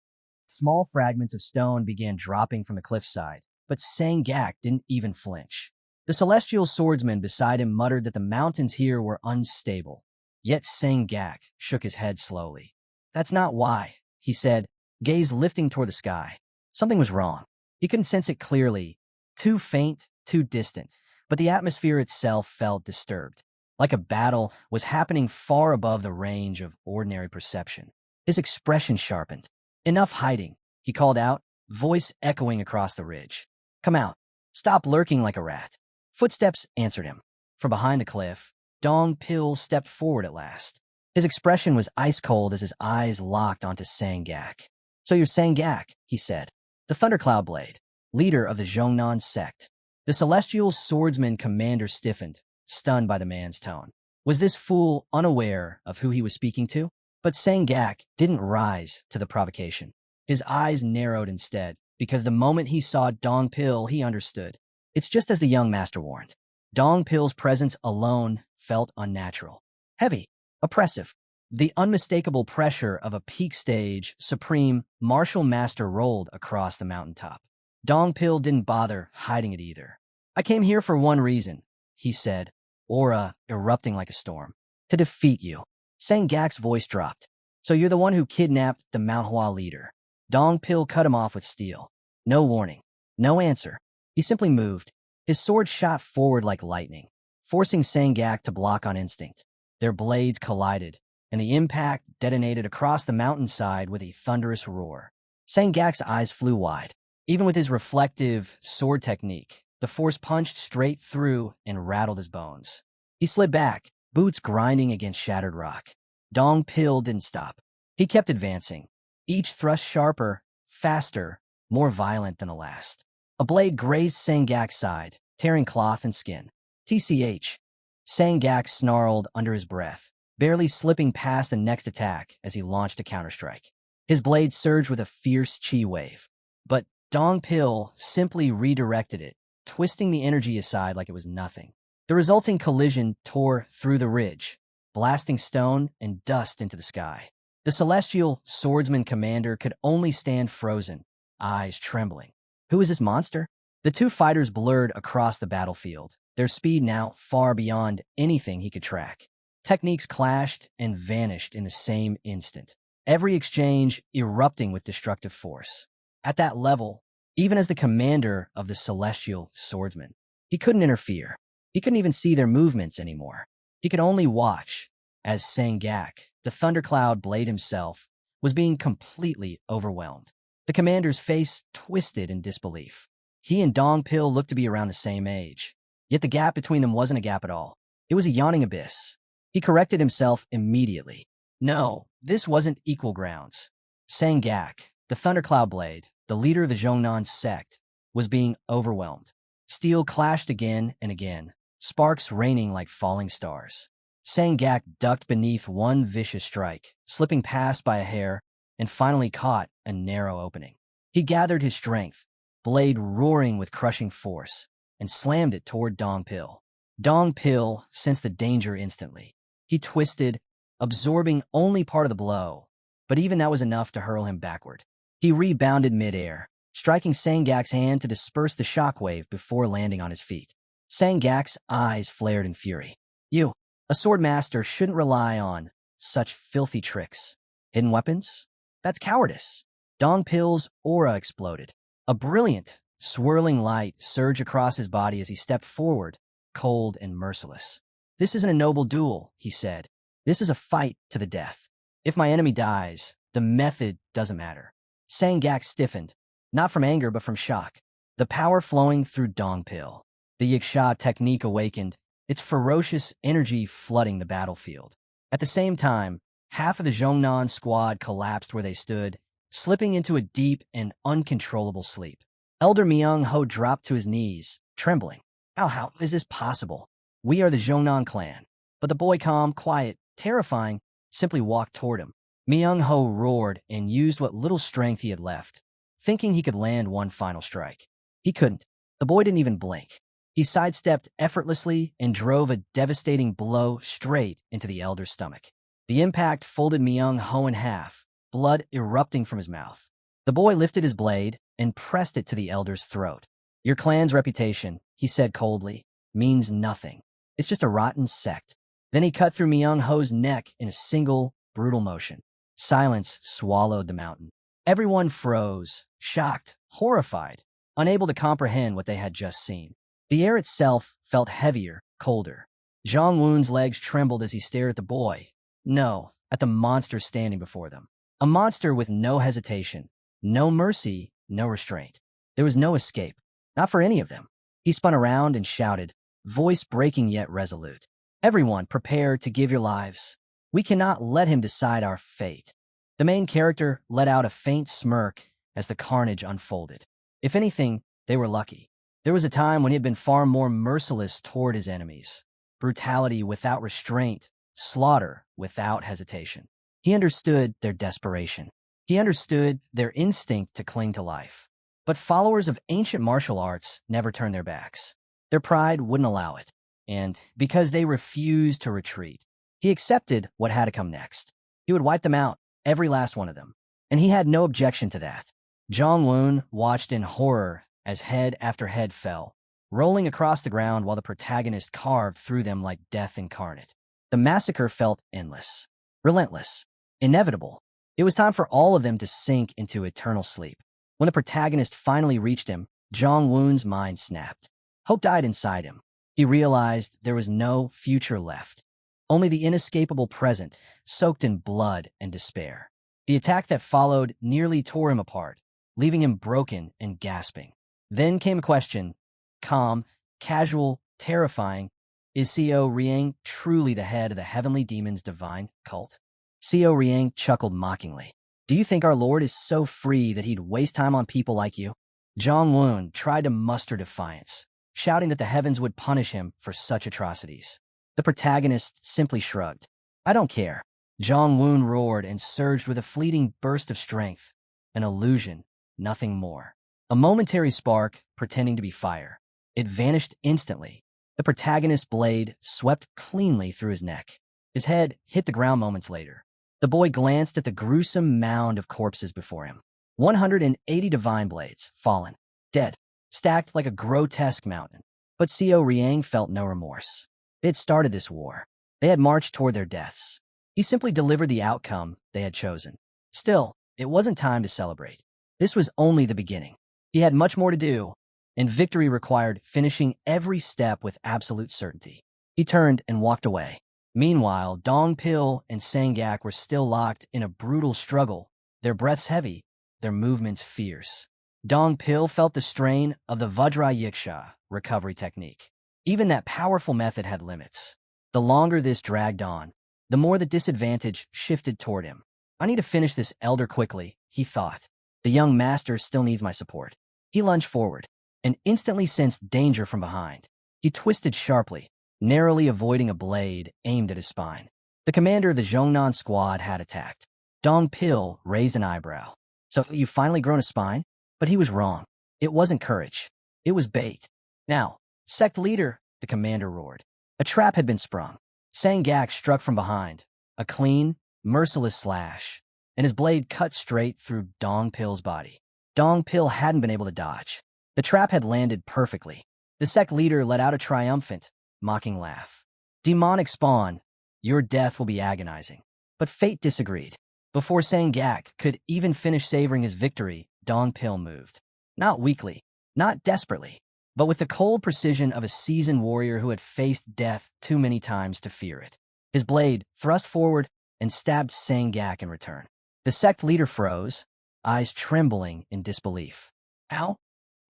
Small fragments of stone began dropping from the cliffside, but Sang Gak didn't even flinch. The celestial swordsman beside him muttered that the mountains here were unstable. Yet Sang Gak shook his head slowly. "That's not why," he said, gaze lifting toward the sky. Something was wrong. He couldn't sense it clearly. Too faint, too distant. But the atmosphere itself felt disturbed, like a battle was happening far above the range of ordinary perception. His expression sharpened. "Enough hiding," he called out, voice echoing across the ridge. "Come out. Stop lurking like a rat." Footsteps answered him. From behind the cliff, Dongpil stepped forward at last. His expression was ice-cold as his eyes locked onto Sang Gak. "So you're Sang Gak," he said, "the Thundercloud Blade, leader of the Zhongnan sect." The celestial swordsman commander stiffened, stunned by the man's tone. Was this fool unaware of who he was speaking to? But Sang Gak didn't rise to the provocation. His eyes narrowed instead, because the moment he saw Dongpil, he understood. It's just as the young master warned. Dongpil's presence alone felt unnatural. Heavy, oppressive. The unmistakable pressure of a peak stage, supreme, martial master rolled across the mountaintop. Dongpil didn't bother hiding it either. "I came here for one reason," he said, aura erupting like a storm. "To defeat you." Sang Gak's voice dropped. "So you're the one who kidnapped the manhua leader." Dongpil cut him off with steel. No warning. No answer. He simply moved. His sword shot forward like lightning, forcing Sang Gak to block on instinct. Their blades collided, and the impact detonated across the mountainside with a thunderous roar. Sang Gak's eyes flew wide. Even with his reflective sword technique, the force punched straight through and rattled his bones. He slid back, boots grinding against shattered rock. Dongpil didn't stop. He kept advancing, each thrust sharper, faster, more violent than the last. A blade grazed Sang Gak's side, tearing cloth and skin. "TCH." Sang Gak snarled under his breath, barely slipping past the next attack as he launched a counterstrike. His blade surged with a fierce chi wave. But Dongpil simply redirected it, twisting the energy aside like it was nothing. The resulting collision tore through the ridge, blasting stone and dust into the sky. The celestial swordsman commander could only stand frozen, eyes trembling. Who is this monster? The two fighters blurred across the battlefield, their speed now far beyond anything he could track. Techniques clashed and vanished in the same instant, every exchange erupting with destructive force. At that level, even as the commander of the celestial swordsman, he couldn't interfere. He couldn't even see their movements anymore. He could only watch as Sang Gak, the thundercloud blade himself, was being completely overwhelmed. The commander's face twisted in disbelief. He and Dongpil looked to be around the same age, yet the gap between them wasn't a gap at all. It was a yawning abyss. He corrected himself immediately. No, this wasn't equal grounds. Sang Gak, the thundercloud blade, the leader of the Zhongnan sect, was being overwhelmed. Steel clashed again and again, sparks raining like falling stars. Sang Gak ducked beneath one vicious strike, slipping past by a hair, and finally caught a narrow opening. He gathered his strength, blade roaring with crushing force, and slammed it toward Dongpil. Dongpil sensed the danger instantly. He twisted, absorbing only part of the blow, but even that was enough to hurl him backward. He rebounded midair, striking Sang Gak's hand to disperse the shockwave before landing on his feet. Sang Gak's eyes flared in fury. "You, a sword master, shouldn't rely on such filthy tricks." Hidden weapons? That's cowardice. Dong Pil's aura exploded. A brilliant, swirling light surged across his body as he stepped forward, cold and merciless. This isn't a noble duel, he said. This is a fight to the death. If my enemy dies, the method doesn't matter. Sang Gak stiffened, not from anger but from shock. The power flowing through Dong Pil. The Yiksha technique awakened, its ferocious energy flooding the battlefield. At the same time, half of the Zhongnan squad collapsed where they stood, slipping into a deep and uncontrollable sleep. Elder Myung-ho dropped to his knees, trembling. How is this possible? We are the Zhongnan clan. But the boy, calm, quiet, terrifying, simply walked toward him. Myung-ho roared and used what little strength he had left, thinking he could land one final strike. He couldn't. The boy didn't even blink. He sidestepped effortlessly and drove a devastating blow straight into the elder's stomach. The impact folded Myung-ho in half, blood erupting from his mouth. The boy lifted his blade and pressed it to the elder's throat. Your clan's reputation, he said coldly, means nothing. It's just a rotten sect. Then he cut through Myung-ho's neck in a single, brutal motion. Silence swallowed the mountain. Everyone froze, shocked, horrified, unable to comprehend what they had just seen. The air itself felt heavier, colder. Zhang Wun's legs trembled as he stared at the boy. No, at the monster standing before them. A monster with no hesitation, no mercy, no restraint. There was no escape, not for any of them. He spun around and shouted, voice breaking yet resolute. Everyone, prepare to give your lives. We cannot let him decide our fate. The main character let out a faint smirk as the carnage unfolded. If anything, they were lucky. There was a time when he had been far more merciless toward his enemies. Brutality without restraint, slaughter without hesitation. He understood their desperation. He understood their instinct to cling to life. But followers of ancient martial arts never turned their backs. Their pride wouldn't allow it. And because they refused to retreat, he accepted what had to come next. He would wipe them out, every last one of them. And he had no objection to that. Zhang Wun watched in horror as head after head fell, rolling across the ground while the protagonist carved through them like death incarnate. The massacre felt endless, relentless, inevitable. It was time for all of them to sink into eternal sleep. When the protagonist finally reached him, Zhang Wun's mind snapped. Hope died inside him. He realized there was no future left, only the inescapable present, soaked in blood and despair. The attack that followed nearly tore him apart, leaving him broken and gasping. Then came a question, calm, casual, terrifying. Is Seo Riang truly the head of the heavenly demon's divine cult? Seo Riang chuckled mockingly. Do you think our Lord is so free that he'd waste time on people like you? Zhang Wun tried to muster defiance, shouting that the heavens would punish him for such atrocities. The protagonist simply shrugged. I don't care. Zhang Wun roared and surged with a fleeting burst of strength. An illusion, nothing more. A momentary spark, pretending to be fire. It vanished instantly. The protagonist's blade swept cleanly through his neck. His head hit the ground moments later. The boy glanced at the gruesome mound of corpses before him. 180 divine blades, fallen, dead, stacked like a grotesque mountain. But Seo Riang felt no remorse. They had started this war. They had marched toward their deaths. He simply delivered the outcome they had chosen. Still, it wasn't time to celebrate. This was only the beginning. He had much more to do, and victory required finishing every step with absolute certainty. He turned and walked away. Meanwhile, Dong Pil and Sang Gak were still locked in a brutal struggle, their breaths heavy, their movements fierce. Dong Pil felt the strain of the Vajra Yiksha recovery technique. Even that powerful method had limits. The longer this dragged on, the more the disadvantage shifted toward him. I need to finish this elder quickly, he thought. The young master still needs my support. He lunged forward and instantly sensed danger from behind. He twisted sharply, narrowly avoiding a blade aimed at his spine. The commander of the Zhongnan squad had attacked. Dong Pil raised an eyebrow. So you've finally grown a spine? But he was wrong. It wasn't courage. It was bait. Now, sect leader, the commander roared. A trap had been sprung. Sang Gak struck from behind, a clean, merciless slash, and his blade cut straight through Dong Pil's body. Dong Pil hadn't been able to dodge. The trap had landed perfectly. The sect leader let out a triumphant, mocking laugh. Demonic spawn, your death will be agonizing. But fate disagreed. Before Sang Gak could even finish savoring his victory, Dong Pil moved. Not weakly, not desperately, but with the cold precision of a seasoned warrior who had faced death too many times to fear it. His blade thrust forward and stabbed Sang Gak in return. The sect leader froze, eyes trembling in disbelief. How?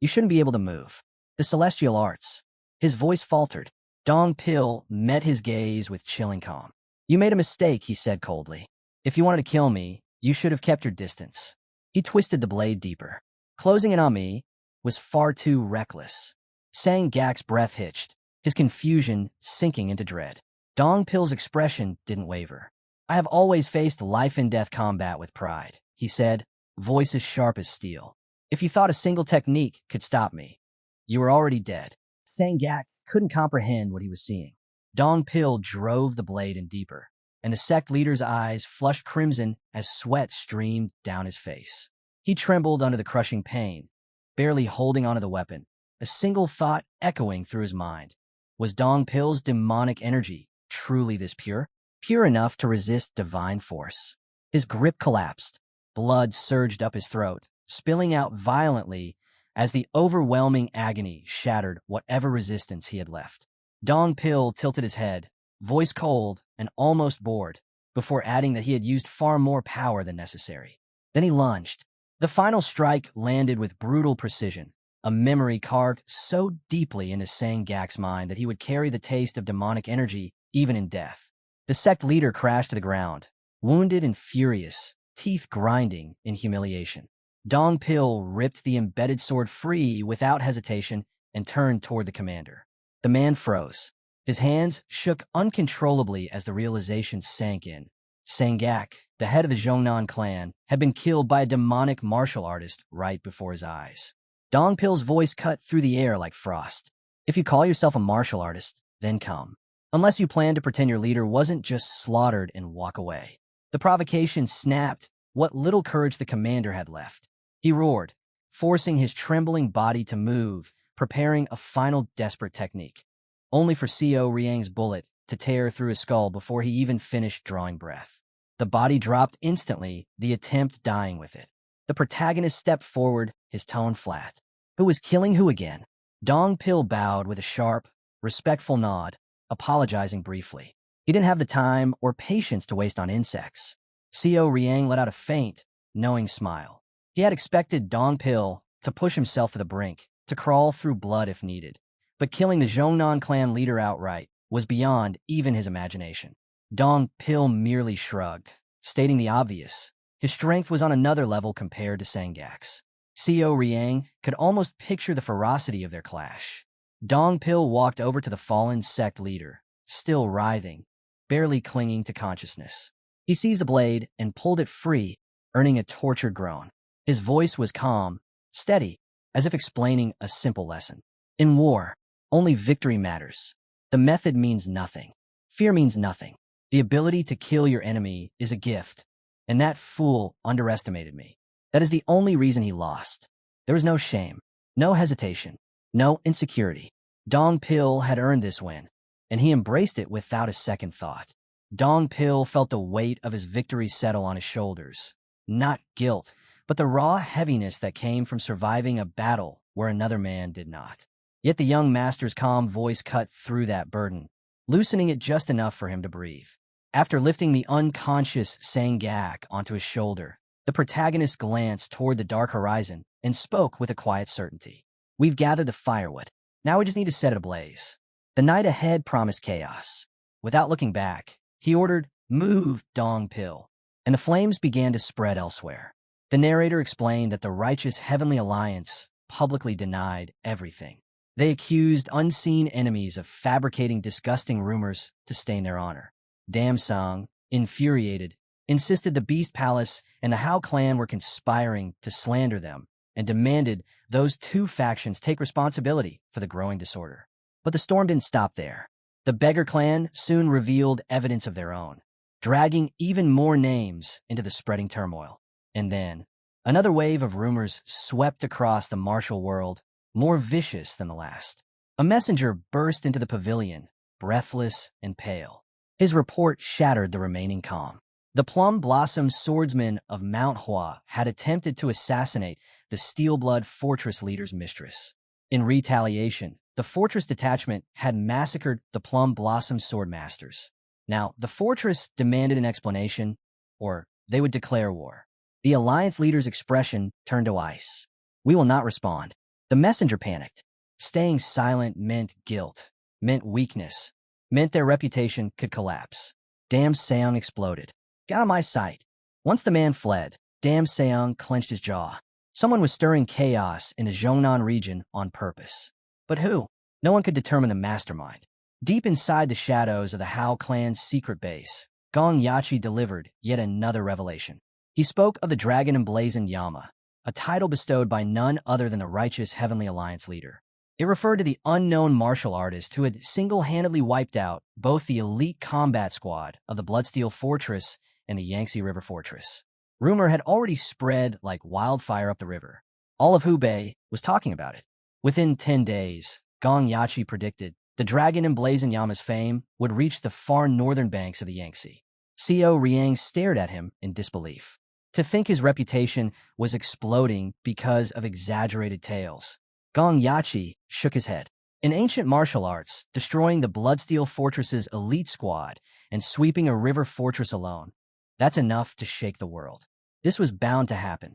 You shouldn't be able to move. The celestial arts. His voice faltered. Dong Pil met his gaze with chilling calm. You made a mistake, he said coldly. If you wanted to kill me, you should have kept your distance. He twisted the blade deeper. Closing in on me was far too reckless. Sang Gak's breath hitched, his confusion sinking into dread. Dong Pil's expression didn't waver. I have always faced life-and-death combat with pride, he said, voice as sharp as steel. If you thought a single technique could stop me, you were already dead. Sang Gak couldn't comprehend what he was seeing. Dong Pil drove the blade in deeper, and the sect leader's eyes flushed crimson as sweat streamed down his face. He trembled under the crushing pain, barely holding onto the weapon, a single thought echoing through his mind. Was Dong Pil's demonic energy truly this pure? Pure enough to resist divine force? His grip collapsed. Blood surged up his throat, spilling out violently as the overwhelming agony shattered whatever resistance he had left. Dong Pil tilted his head, voice cold and almost bored, before adding that he had used far more power than necessary. Then he lunged. The final strike landed with brutal precision, a memory carved so deeply into Sang Gak's mind that he would carry the taste of demonic energy even in death. The sect leader crashed to the ground, wounded and furious, teeth grinding in humiliation. Dong Pil ripped the embedded sword free without hesitation and turned toward the commander. The man froze. His hands shook uncontrollably as the realization sank in. Sang Gak, the head of the Zhongnan clan, had been killed by a demonic martial artist right before his eyes. Dong Pil's voice cut through the air like frost. If you call yourself a martial artist, then come. Unless you plan to pretend your leader wasn't just slaughtered and walk away. The provocation snapped what little courage the commander had left. He roared, forcing his trembling body to move, preparing a final desperate technique, only for Co Riang's bullet to tear through his skull before he even finished drawing breath. The body dropped instantly, the attempt dying with it. The protagonist stepped forward, his tone flat. Who was killing who again? Dong Pil bowed with a sharp, respectful nod, apologizing briefly. He didn't have the time or patience to waste on insects. Co Riang let out a faint, knowing smile. He had expected Dong Pil to push himself to the brink, to crawl through blood if needed. But killing the Zhongnan clan leader outright was beyond even his imagination. Dong Pil merely shrugged, stating the obvious. His strength was on another level compared to Sang Gak's. Co Riang could almost picture the ferocity of their clash. Dong Pil walked over to the fallen sect leader, still writhing, barely clinging to consciousness. He seized the blade and pulled it free, earning a tortured groan. His voice was calm, steady, as if explaining a simple lesson. In war, only victory matters. The method means nothing. Fear means nothing. The ability to kill your enemy is a gift, and that fool underestimated me. That is the only reason he lost. There was no shame, no hesitation, no insecurity. Dong Pil had earned this win, and he embraced it without a second thought. Dong Pil felt the weight of his victory settle on his shoulders. Not guilt, but the raw heaviness that came from surviving a battle where another man did not. Yet the young master's calm voice cut through that burden, loosening it just enough for him to breathe. After lifting the unconscious Sang Gak onto his shoulder, the protagonist glanced toward the dark horizon and spoke with a quiet certainty. We've gathered the firewood. Now we just need to set it ablaze. The night ahead promised chaos. Without looking back, he ordered, "Move, Dong Pil," and the flames began to spread elsewhere. The narrator explained that the righteous Heavenly Alliance publicly denied everything. They accused unseen enemies of fabricating disgusting rumors to stain their honor. Damsong, infuriated, insisted the Beast Palace and the Hao clan were conspiring to slander them and demanded those two factions take responsibility for the growing disorder. But the storm didn't stop there. The Beggar clan soon revealed evidence of their own, dragging even more names into the spreading turmoil. And then, another wave of rumors swept across the martial world, more vicious than the last. A messenger burst into the pavilion, breathless and pale. His report shattered the remaining calm. The Plum Blossom swordsman of Manhwa had attempted to assassinate the Steelblood fortress leader's mistress. In retaliation, the fortress detachment had massacred the Plum Blossom swordmasters. Now, the fortress demanded an explanation, or they would declare war. The alliance leader's expression turned to ice. "We will not respond." The messenger panicked. Staying silent meant guilt, meant weakness, meant their reputation could collapse. Dam Seong exploded. "Get out of my sight." Once the man fled, Dam Seong clenched his jaw. Someone was stirring chaos in the Zhongnan region on purpose. But who? No one could determine the mastermind. Deep inside the shadows of the Hao clan's secret base, Gong Yachi delivered yet another revelation. He spoke of the Dragon Emblazoned Yama, a title bestowed by none other than the righteous Heavenly Alliance leader. It referred to the unknown martial artist who had single-handedly wiped out both the elite combat squad of the Bloodsteel Fortress and the Yangtze River Fortress. Rumor had already spread like wildfire up the river. All of Hubei was talking about it. Within 10 days, Gong Yachi predicted the Dragon Emblazoned Yama's fame would reach the far northern banks of the Yangtze. Xiao Riang stared at him in disbelief. To think his reputation was exploding because of exaggerated tales. Gong Yachi shook his head. In ancient martial arts, destroying the Bloodsteel Fortress's elite squad and sweeping a river fortress alone, that's enough to shake the world. This was bound to happen.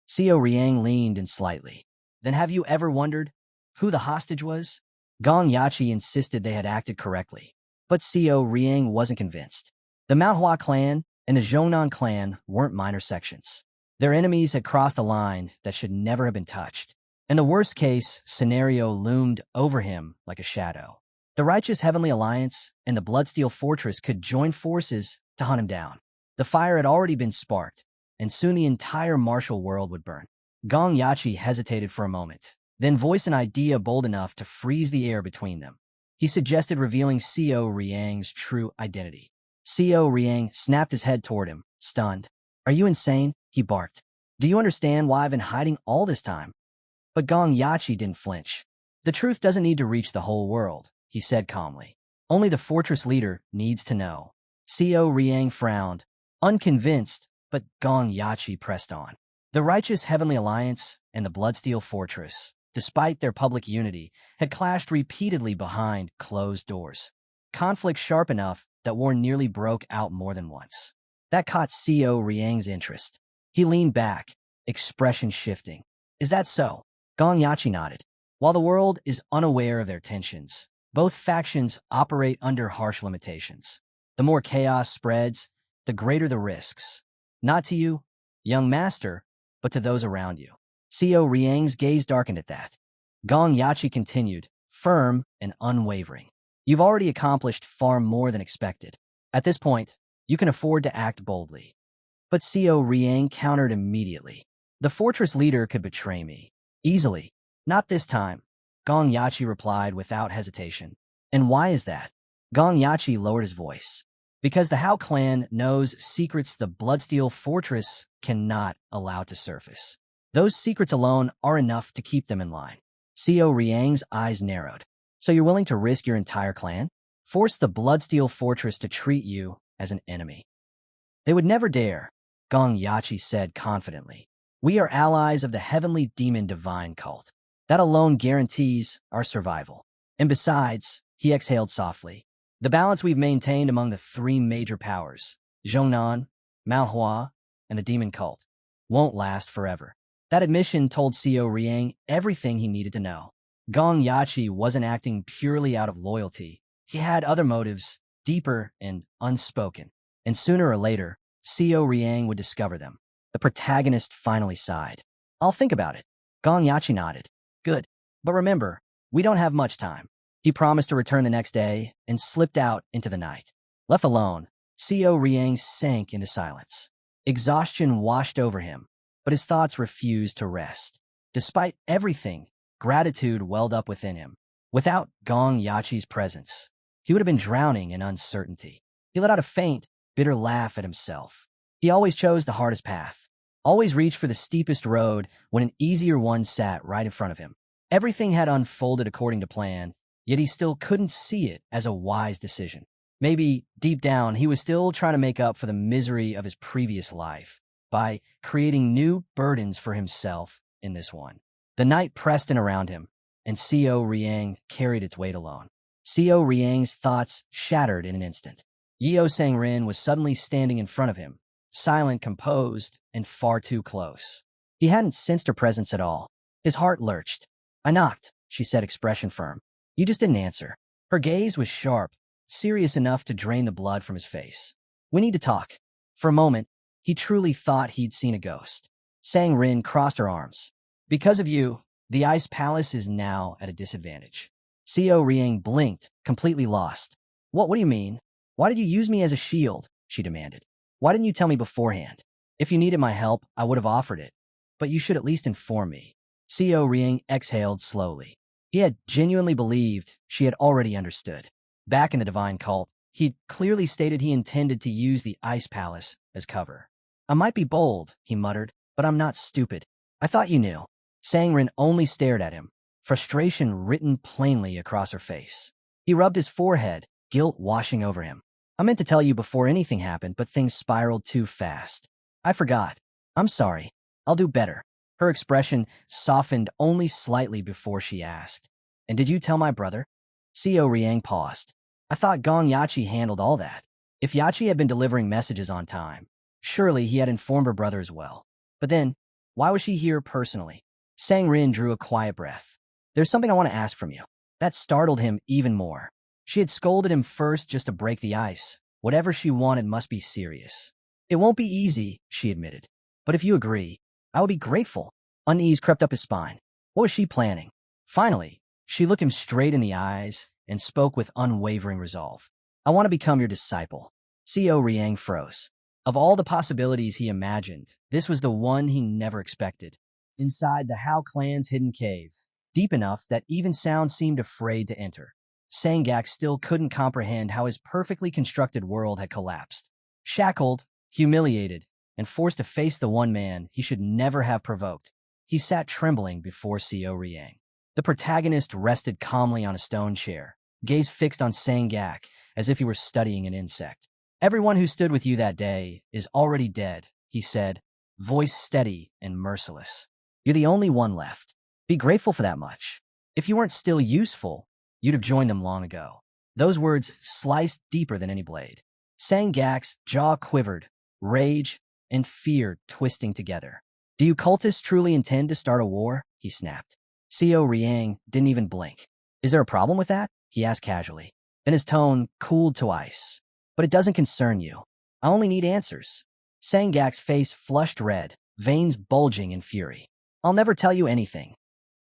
Xiao Riang leaned in slightly. "Then have you ever wondered who the hostage was?" Gong Yachi insisted they had acted correctly. But Xiao Riang wasn't convinced. The Manhua clan and the Zhongnan clan weren't minor sections. Their enemies had crossed a line that should never have been touched. And the worst-case scenario loomed over him like a shadow. The righteous Heavenly Alliance and the Bloodsteel Fortress could join forces to hunt him down. The fire had already been sparked, and soon the entire martial world would burn. Gong Yachi hesitated for a moment, then voiced an idea bold enough to freeze the air between them. He suggested revealing Xiao Riang's true identity. Xiao Riang snapped his head toward him, stunned. "Are you insane?" he barked. "Do you understand why I've been hiding all this time?" But Gong Yachi didn't flinch. "The truth doesn't need to reach the whole world," he said calmly. "Only the fortress leader needs to know." Xiao Riang frowned, unconvinced, but Gong Yachi pressed on. The righteous Heavenly Alliance and the Bloodsteel Fortress, despite their public unity, had clashed repeatedly behind closed doors. Conflict sharp enough that war nearly broke out more than once. That caught Xiao Riang's interest. He leaned back, expression shifting. "Is that so?" Gong Yachi nodded. "While the world is unaware of their tensions, both factions operate under harsh limitations. The more chaos spreads, the greater the risks. Not to you, young master, but to those around you." Xiao Riang's gaze darkened at that. Gong Yachi continued, firm and unwavering. "You've already accomplished far more than expected. At this point, you can afford to act boldly." But Xiao Riang countered immediately. "The fortress leader could betray me. Easily. Not this time," Gong Yachi replied without hesitation. "And why is that?" Gong Yachi lowered his voice. "Because the Hao clan knows secrets the Bloodsteel Fortress cannot allow to surface. Those secrets alone are enough to keep them in line." Xiao Riang's eyes narrowed. "So you're willing to risk your entire clan? Force the Bloodsteel Fortress to treat you as an enemy?" "They would never dare," Gong Yachi said confidently. "We are allies of the Heavenly Demon Divine cult. That alone guarantees our survival. And besides," he exhaled softly, "the balance we've maintained among the three major powers, Zhongnan, Manhua, and the Demon cult, won't last forever." That admission told Xiao Riang everything he needed to know. Gong Yachi wasn't acting purely out of loyalty. He had other motives, deeper and unspoken. And sooner or later, Xiao Riang would discover them. The protagonist finally sighed. "I'll think about it." Gong Yachi nodded. "Good. But remember, we don't have much time." He promised to return the next day and slipped out into the night. Left alone, Xiao Riang sank into silence. Exhaustion washed over him, but his thoughts refused to rest. Despite everything, gratitude welled up within him. Without Gong Yachi's presence, he would have been drowning in uncertainty. He let out a faint, bitter laugh at himself. He always chose the hardest path, always reached for the steepest road when an easier one sat right in front of him. Everything had unfolded according to plan, yet he still couldn't see it as a wise decision. Maybe, deep down, he was still trying to make up for the misery of his previous life by creating new burdens for himself in this one. The night pressed in around him, and Co Riang carried its weight alone. Co Riang's thoughts shattered in an instant. Yeo Sang-rin was suddenly standing in front of him, silent, composed, and far too close. He hadn't sensed her presence at all. His heart lurched. "I knocked," she said, expression firm. "You just didn't answer." Her gaze was sharp, serious enough to drain the blood from his face. "We need to talk." For a moment, he truly thought he'd seen a ghost. Sang-rin crossed her arms. "Because of you, the Ice Palace is now at a disadvantage." Co Riang blinked, completely lost. What do you mean? Why did you use me as a shield?" she demanded. "Why didn't you tell me beforehand? If you needed my help, I would have offered it. But you should at least inform me." Co Riang exhaled slowly. He had genuinely believed she had already understood. Back in the Divine Cult, he'd clearly stated he intended to use the Ice Palace as cover. "I might be bold," he muttered, "but I'm not stupid. I thought you knew." Sang-rin only stared at him, frustration written plainly across her face. He rubbed his forehead, guilt washing over him. "I meant to tell you before anything happened, but things spiraled too fast. I forgot. I'm sorry. I'll do better." Her expression softened only slightly before she asked, "And did you tell my brother?" Co Riang paused. "I thought Gong Yachi handled all that. If Yachi had been delivering messages on time, surely he had informed her brother as well. But then, why was she here personally?" Sang-rin drew a quiet breath. "There's something I want to ask from you." That startled him even more. She had scolded him first just to break the ice. Whatever she wanted must be serious. "It won't be easy," she admitted. "But if you agree, I will be grateful." Unease crept up his spine. What was she planning? Finally, she looked him straight in the eyes and spoke with unwavering resolve. "I want to become your disciple." Co Riang froze. Of all the possibilities he imagined, this was the one he never expected. Inside the Hao clan's hidden cave, deep enough that even sound seemed afraid to enter, Sang Gak still couldn't comprehend how his perfectly constructed world had collapsed. Shackled, humiliated, and forced to face the one man he should never have provoked, he sat trembling before Co Riang. The protagonist rested calmly on a stone chair, gaze fixed on Sang Gak as if he were studying an insect. "Everyone who stood with you that day is already dead," he said, voice steady and merciless. "You're the only one left. Be grateful for that much. If you weren't still useful, you'd have joined them long ago." Those words sliced deeper than any blade. Sang Gak's jaw quivered, rage and fear twisting together. "Do you cultists truly intend to start a war?" he snapped. Co Riang didn't even blink. "Is there a problem with that?" he asked casually. Then his tone cooled to ice. "But it doesn't concern you. I only need answers." Sang Gak's face flushed red, veins bulging in fury. "I'll never tell you anything."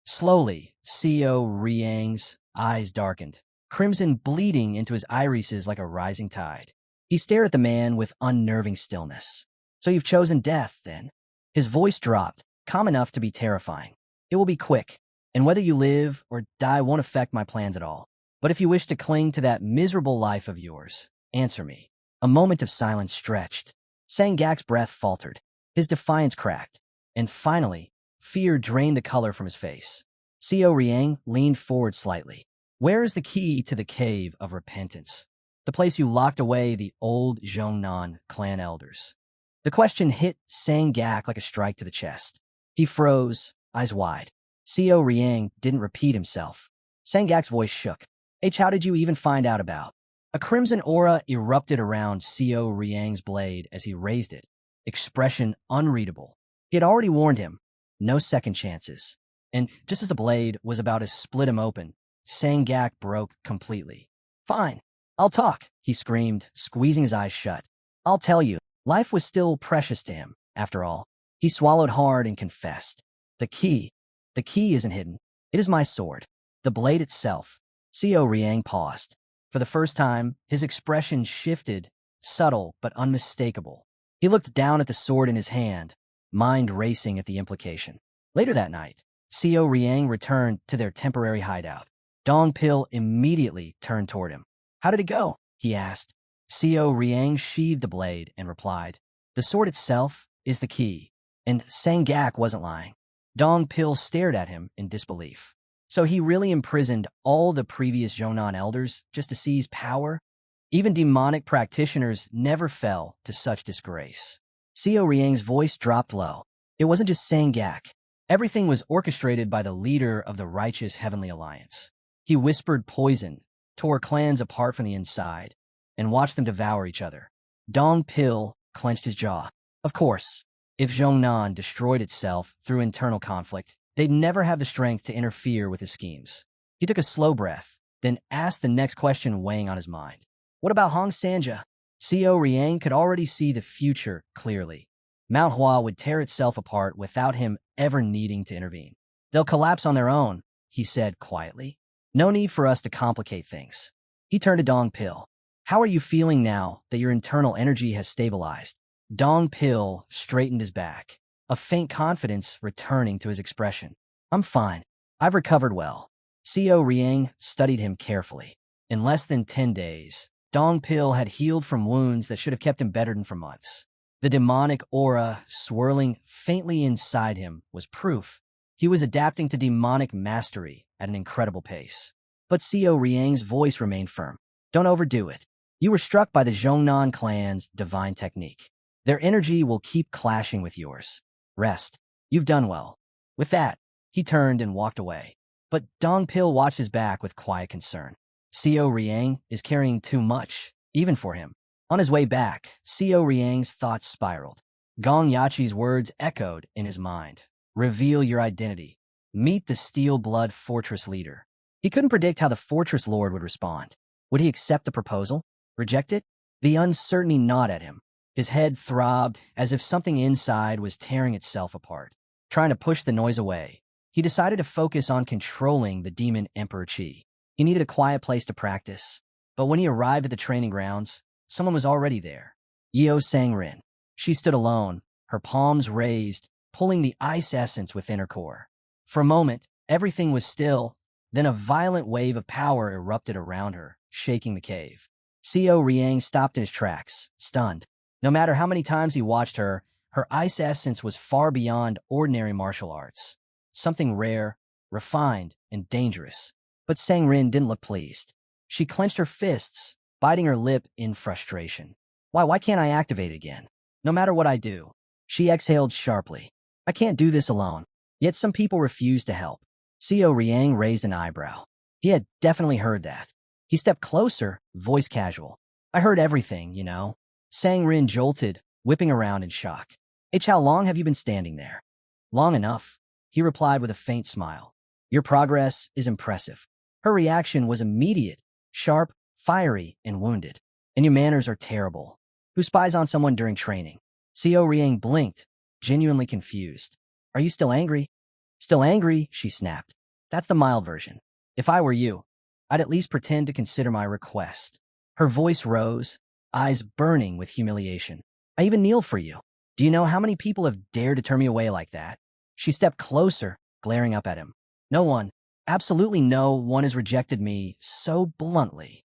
Slowly, Co Riang's eyes darkened, crimson bleeding into his irises like a rising tide. He stared at the man with unnerving stillness. "So you've chosen death, then?" His voice dropped, calm enough to be terrifying. "It will be quick, and whether you live or die won't affect my plans at all. But if you wish to cling to that miserable life of yours, answer me." A moment of silence stretched. Sang Gak's breath faltered. His defiance cracked. And finally, fear drained the color from his face. Co Riang leaned forward slightly. "Where is the key to the Cave of Repentance? The place you locked away the old Zhongnan clan elders?" The question hit Sang Gak like a strike to the chest. He froze, eyes wide. Co Riang didn't repeat himself. Sang Gak's voice shook. "How did you even find out about?" A crimson aura erupted around Co Riang's blade as he raised it, expression unreadable. He had already warned him, no second chances. And just as the blade was about to split him open, Sang Gak broke completely. "Fine, I'll talk," he screamed, squeezing his eyes shut. "I'll tell you." Life was still precious to him, after all. He swallowed hard and confessed. The key isn't hidden. It is my sword. The blade itself." Co Riang paused. For the first time, his expression shifted, subtle but unmistakable. He looked down at the sword in his hand, mind racing at the implication. Later that night, Co Riang returned to their temporary hideout. Dong Pil immediately turned toward him. "How did it go?" he asked. Co Riang sheathed the blade and replied, "The sword itself is the key." And Sang Gak wasn't lying. Dong Pil stared at him in disbelief. So he really imprisoned all the previous Zhongnan elders just to seize power? Even demonic practitioners never fell to such disgrace. Xiao Riang's voice dropped low. It wasn't just Sang Gak. Everything was orchestrated by the leader of the righteous Heavenly Alliance. He whispered poison, tore clans apart from the inside, and watched them devour each other. Dong Pil clenched his jaw. Of course, if Zhongnan destroyed itself through internal conflict, they'd never have the strength to interfere with his schemes. He took a slow breath, then asked the next question weighing on his mind. What about Hong Sanja? Xiao Riang could already see the future clearly. Manhwa would tear itself apart without him ever needing to intervene. They'll collapse on their own, he said quietly. No need for us to complicate things. He turned to Dong Pil. How are you feeling now that your internal energy has stabilized? Dong Pil straightened his back, a faint confidence returning to his expression. I'm fine. I've recovered well. Xiao Riang studied him carefully. In less than 10 days, Dong Pil had healed from wounds that should have kept him bedridden for months. The demonic aura swirling faintly inside him was proof he was adapting to demonic mastery at an incredible pace. But Xiao Riang's voice remained firm. Don't overdo it. You were struck by the Zhongnan clan's divine technique. Their energy will keep clashing with yours. Rest. You've done well. With that, he turned and walked away. But Dong Pil watched his back with quiet concern. Xiao Riang is carrying too much, even for him. On his way back, Xiao Riang's thoughts spiraled. Gong Yachi's words echoed in his mind. Reveal your identity. Meet the Steel Blood Fortress leader. He couldn't predict how the Fortress Lord would respond. Would he accept the proposal? Reject it? The uncertainty gnawed at him. His head throbbed as if something inside was tearing itself apart. Trying to push the noise away, he decided to focus on controlling the demon Emperor Qi. He needed a quiet place to practice, but when he arrived at the training grounds, someone was already there. Yeo Sang-rin. She stood alone, her palms raised, pulling the ice essence within her core. For a moment, everything was still, then a violent wave of power erupted around her, shaking the cave. Xiao Riang stopped in his tracks, stunned. No matter how many times he watched her, her ice essence was far beyond ordinary martial arts. Something rare, refined, and dangerous. But Sang-rin didn't look pleased. She clenched her fists, biting her lip in frustration. Why can't I activate it again? No matter what I do. She exhaled sharply. I can't do this alone. Yet some people refuse to help. Xiao Riang raised an eyebrow. He had definitely heard that. He stepped closer, voice casual. I heard everything, you know. Sang-rin jolted, whipping around in shock. How long have you been standing there? Long enough, he replied with a faint smile. Your progress is impressive. Her reaction was immediate, sharp, fiery, and wounded. And your manners are terrible. Who spies on someone during training? Xiao Riang blinked, genuinely confused. Are you still angry? Still angry, she snapped. That's the mild version. If I were you, I'd at least pretend to consider my request. Her voice rose, eyes burning with humiliation. I even kneel for you. Do you know how many people have dared to turn me away like that? She stepped closer, glaring up at him. No one, absolutely no one has rejected me so bluntly.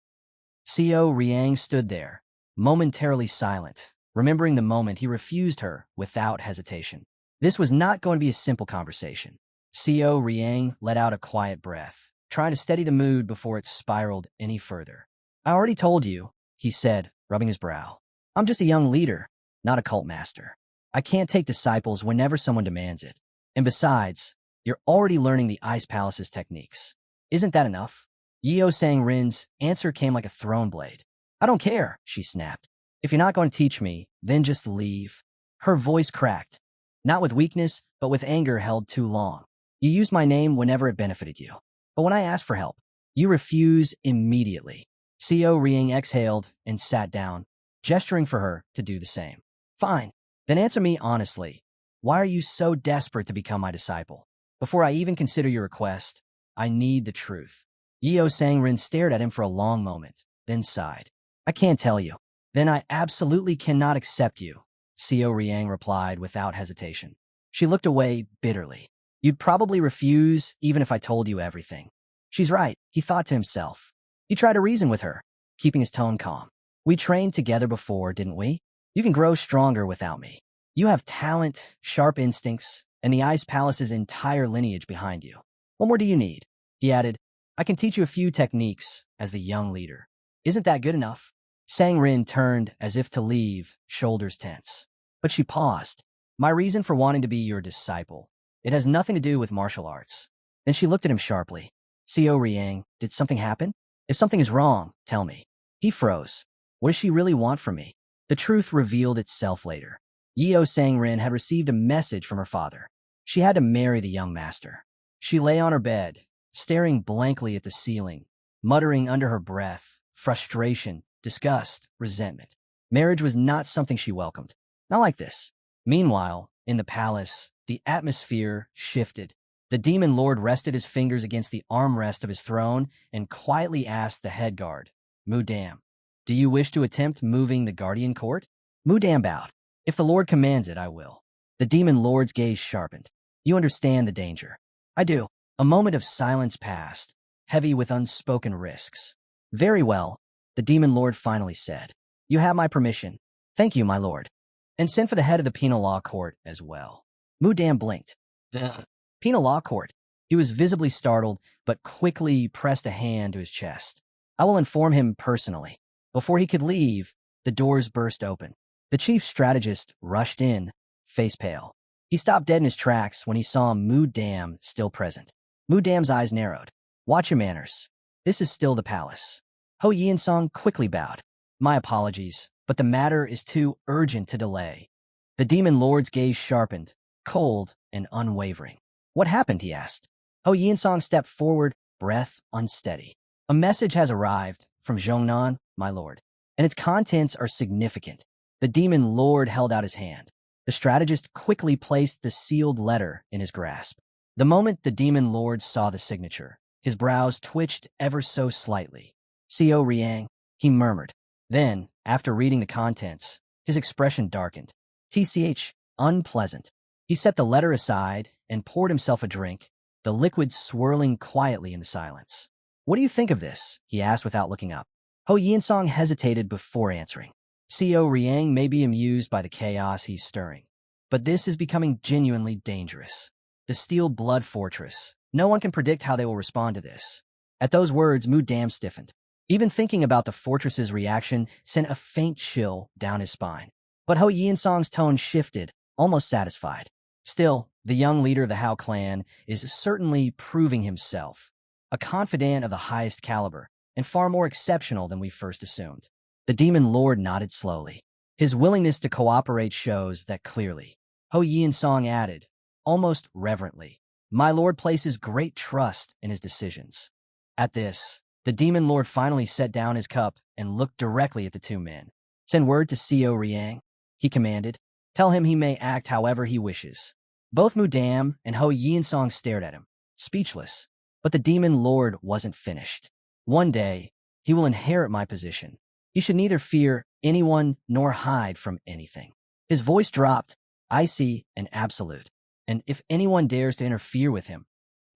Xiao Riang stood there, momentarily silent, remembering the moment he refused her without hesitation. This was not going to be a simple conversation. Xiao Riang let out a quiet breath, trying to steady the mood before it spiraled any further. I already told you, he said, rubbing his brow. I'm just a young leader, not a cult master. I can't take disciples whenever someone demands it. And besides, you're already learning the Ice Palace's techniques. Isn't that enough? Yeo Sang-rin's answer came like a thrown blade. I don't care, she snapped. If you're not going to teach me, then just leave. Her voice cracked, not with weakness, but with anger held too long. You used my name whenever it benefited you. But when I asked for help, you refuse immediately. Xiao Riang exhaled and sat down, gesturing for her to do the same. Fine. Then answer me honestly. Why are you so desperate to become my disciple? Before I even consider your request, I need the truth. Yeo Sang-rin stared at him for a long moment, then sighed. I can't tell you. Then I absolutely cannot accept you, Xiao Riang replied without hesitation. She looked away bitterly. You'd probably refuse even if I told you everything. She's right, he thought to himself. He tried to reason with her, keeping his tone calm. We trained together before, didn't we? You can grow stronger without me. You have talent, sharp instincts, and the Ice Palace's entire lineage behind you. What more do you need? He added, I can teach you a few techniques as the young leader. Isn't that good enough? Sang Rin turned as if to leave, shoulders tense. But she paused. My reason for wanting to be your disciple. It has nothing to do with martial arts. Then she looked at him sharply. Co Riang, did something happen? If something is wrong, tell me. He froze. What does she really want from me? The truth revealed itself later. Yeo Sang-rin had received a message from her father. She had to marry the young master. She lay on her bed, staring blankly at the ceiling, muttering under her breath, frustration, disgust, resentment. Marriage was not something she welcomed. Not like this. Meanwhile, in the palace, the atmosphere shifted. The demon lord rested his fingers against the armrest of his throne and quietly asked the head guard, Mudam, do you wish to attempt moving the guardian court? Mudam bowed. If the Lord commands it, I will. The demon lord's gaze sharpened. You understand the danger. I do. A moment of silence passed, heavy with unspoken risks. Very well, the demon lord finally said. You have my permission. Thank you, my lord. And send for the head of the penal law court as well. Mudam blinked. The penal law court. He was visibly startled, but quickly pressed a hand to his chest. I will inform him personally. Before he could leave, the doors burst open. The chief strategist rushed in, face pale. He stopped dead in his tracks when he saw Mudam still present. Mudam's eyes narrowed. Watch your manners. This is still the palace. Ho Yinsong quickly bowed. My apologies, but the matter is too urgent to delay. The demon lord's gaze sharpened, cold and unwavering. What happened, he asked. Ho Yinsong stepped forward, breath unsteady. A message has arrived from Zhongnan, my lord, and its contents are significant. The demon lord held out his hand. The strategist quickly placed the sealed letter in his grasp. The moment the demon lord saw the signature, his brows twitched ever so slightly. Co Riang, he murmured. Then, after reading the contents, his expression darkened. TCH, unpleasant. He set the letter aside and poured himself a drink, the liquid swirling quietly in the silence. What do you think of this? He asked without looking up. Ho Yinsong hesitated before answering. Co Riang may be amused by the chaos he's stirring, but this is becoming genuinely dangerous. The Steel Blood Fortress. No one can predict how they will respond to this. At those words, Mudam stiffened. Even thinking about the fortress's reaction sent a faint chill down his spine. But Ho Yinsong's tone shifted, almost satisfied. Still, the young leader of the Hao clan is certainly proving himself. A confidant of the highest caliber, and far more exceptional than we first assumed. The demon lord nodded slowly. His willingness to cooperate shows that clearly. Ho Yinsong added, almost reverently, my lord places great trust in his decisions. At this, the demon lord finally set down his cup and looked directly at the two men. Send word to Co Riang, he commanded. Tell him he may act however he wishes. Both Mudam and Ho Yinsong stared at him, speechless. But the demon lord wasn't finished. One day, he will inherit my position. He should neither fear anyone nor hide from anything. His voice dropped, icy and absolute. And if anyone dares to interfere with him,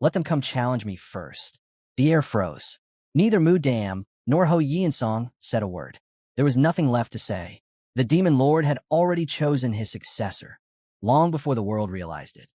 let them come challenge me first. The air froze. Neither Mudam nor Ho Yinsong said a word. There was nothing left to say. The demon lord had already chosen his successor, long before the world realized it.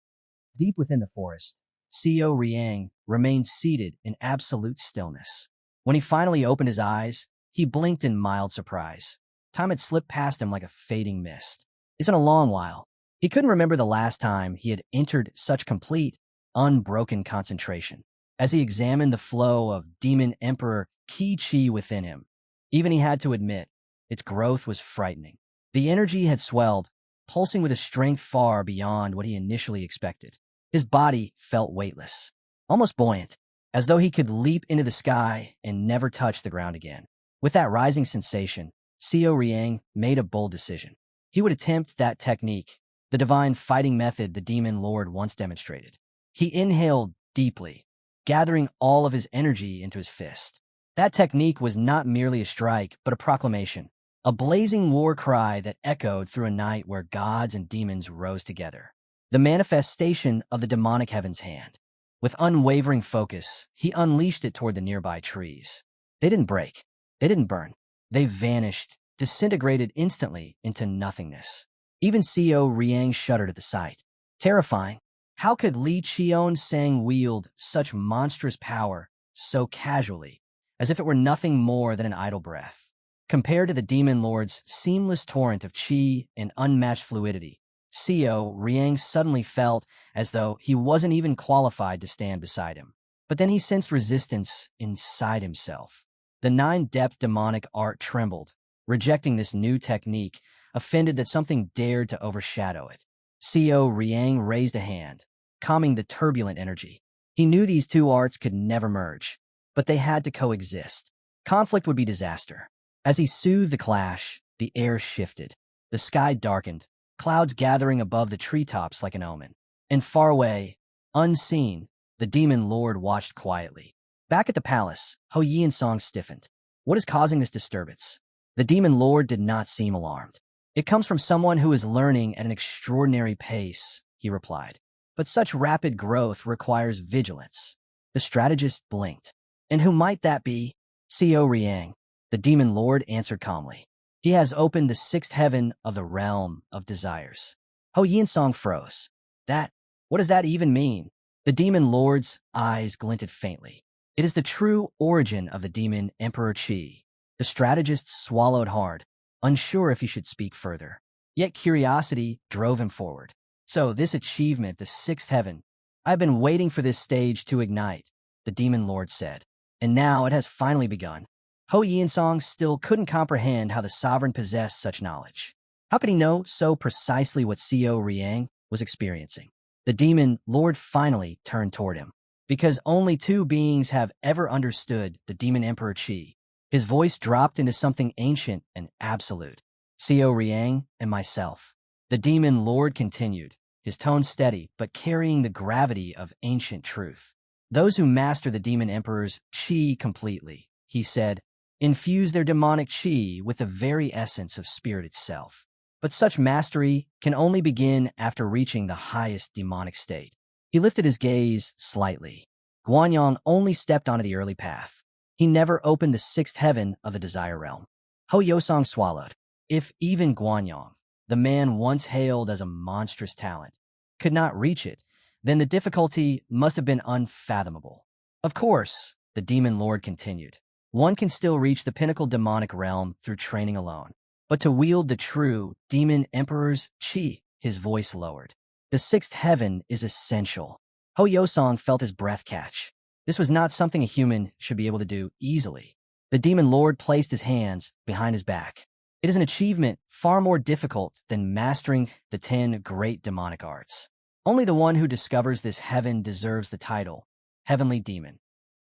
Deep within the forest, Co Riang remained seated in absolute stillness. When he finally opened his eyes, he blinked in mild surprise. Time had slipped past him like a fading mist. It's been a long while. He couldn't remember the last time he had entered such complete, unbroken concentration. As he examined the flow of Demon Emperor Qi Chi within him, even he had to admit, its growth was frightening. The energy had swelled, pulsing with a strength far beyond what he initially expected. His body felt weightless, almost buoyant, as though he could leap into the sky and never touch the ground again. With that rising sensation, Co Riang made a bold decision. He would attempt that technique, the divine fighting method the demon lord once demonstrated. He inhaled deeply, gathering all of his energy into his fist. That technique was not merely a strike, but a proclamation, a blazing war cry that echoed through a night where gods and demons rose together. The manifestation of the demonic heaven's hand. With unwavering focus, he unleashed it toward the nearby trees. They didn't break. They didn't burn. They vanished, disintegrated instantly into nothingness. Even Co Riang shuddered at the sight. Terrifying. How could Li Qionsang wield such monstrous power so casually, as if it were nothing more than an idle breath? Compared to the Demon Lord's seamless torrent of chi and unmatched fluidity, Xiao Riang suddenly felt as though he wasn't even qualified to stand beside him. But then he sensed resistance inside himself. The nine-depth demonic art trembled, rejecting this new technique, offended that something dared to overshadow it. Xiao Riang raised a hand, calming the turbulent energy. He knew these two arts could never merge, but they had to coexist. Conflict would be disaster. As he soothed the clash, the air shifted. The sky darkened, clouds gathering above the treetops like an omen. And far away, unseen, the Demon Lord watched quietly. Back at the palace, Hou Yinsong stiffened. What is causing this disturbance? The Demon Lord did not seem alarmed. It comes from someone who is learning at an extraordinary pace, he replied. But such rapid growth requires vigilance. The strategist blinked. And who might that be? Xiao Riang. The Demon Lord answered calmly. He has opened the sixth heaven of the realm of desires. Hou Yinsong froze. What does that even mean? The Demon Lord's eyes glinted faintly. It is the true origin of the Demon Emperor Qi. The strategist swallowed hard, unsure if he should speak further. Yet curiosity drove him forward. So this achievement, the sixth heaven, I've been waiting for this stage to ignite, the Demon Lord said. And now it has finally begun. Hou Yinsong still couldn't comprehend how the sovereign possessed such knowledge. How could he know so precisely what Xiao Riang was experiencing? The Demon Lord finally turned toward him. Because only two beings have ever understood the Demon Emperor Qi. His voice dropped into something ancient and absolute. Xiao Riang and myself. The Demon Lord continued, his tone steady but carrying the gravity of ancient truth. Those who master the Demon Emperor's Qi completely, he said, infuse their demonic Qi with the very essence of spirit itself. But such mastery can only begin after reaching the highest demonic state. He lifted his gaze slightly. Guanyang only stepped onto the early path. He never opened the sixth heaven of the desire realm. Hou Yosong swallowed. If even Guanyang, the man once hailed as a monstrous talent, could not reach it, then the difficulty must have been unfathomable. Of course, the Demon Lord continued. One can still reach the pinnacle demonic realm through training alone. But to wield the true Demon Emperor's Qi, his voice lowered. The sixth heaven is essential. Hou Yosong felt his breath catch. This was not something a human should be able to do easily. The Demon Lord placed his hands behind his back. It is an achievement far more difficult than mastering the 10 great demonic arts. Only the one who discovers this heaven deserves the title, Heavenly Demon.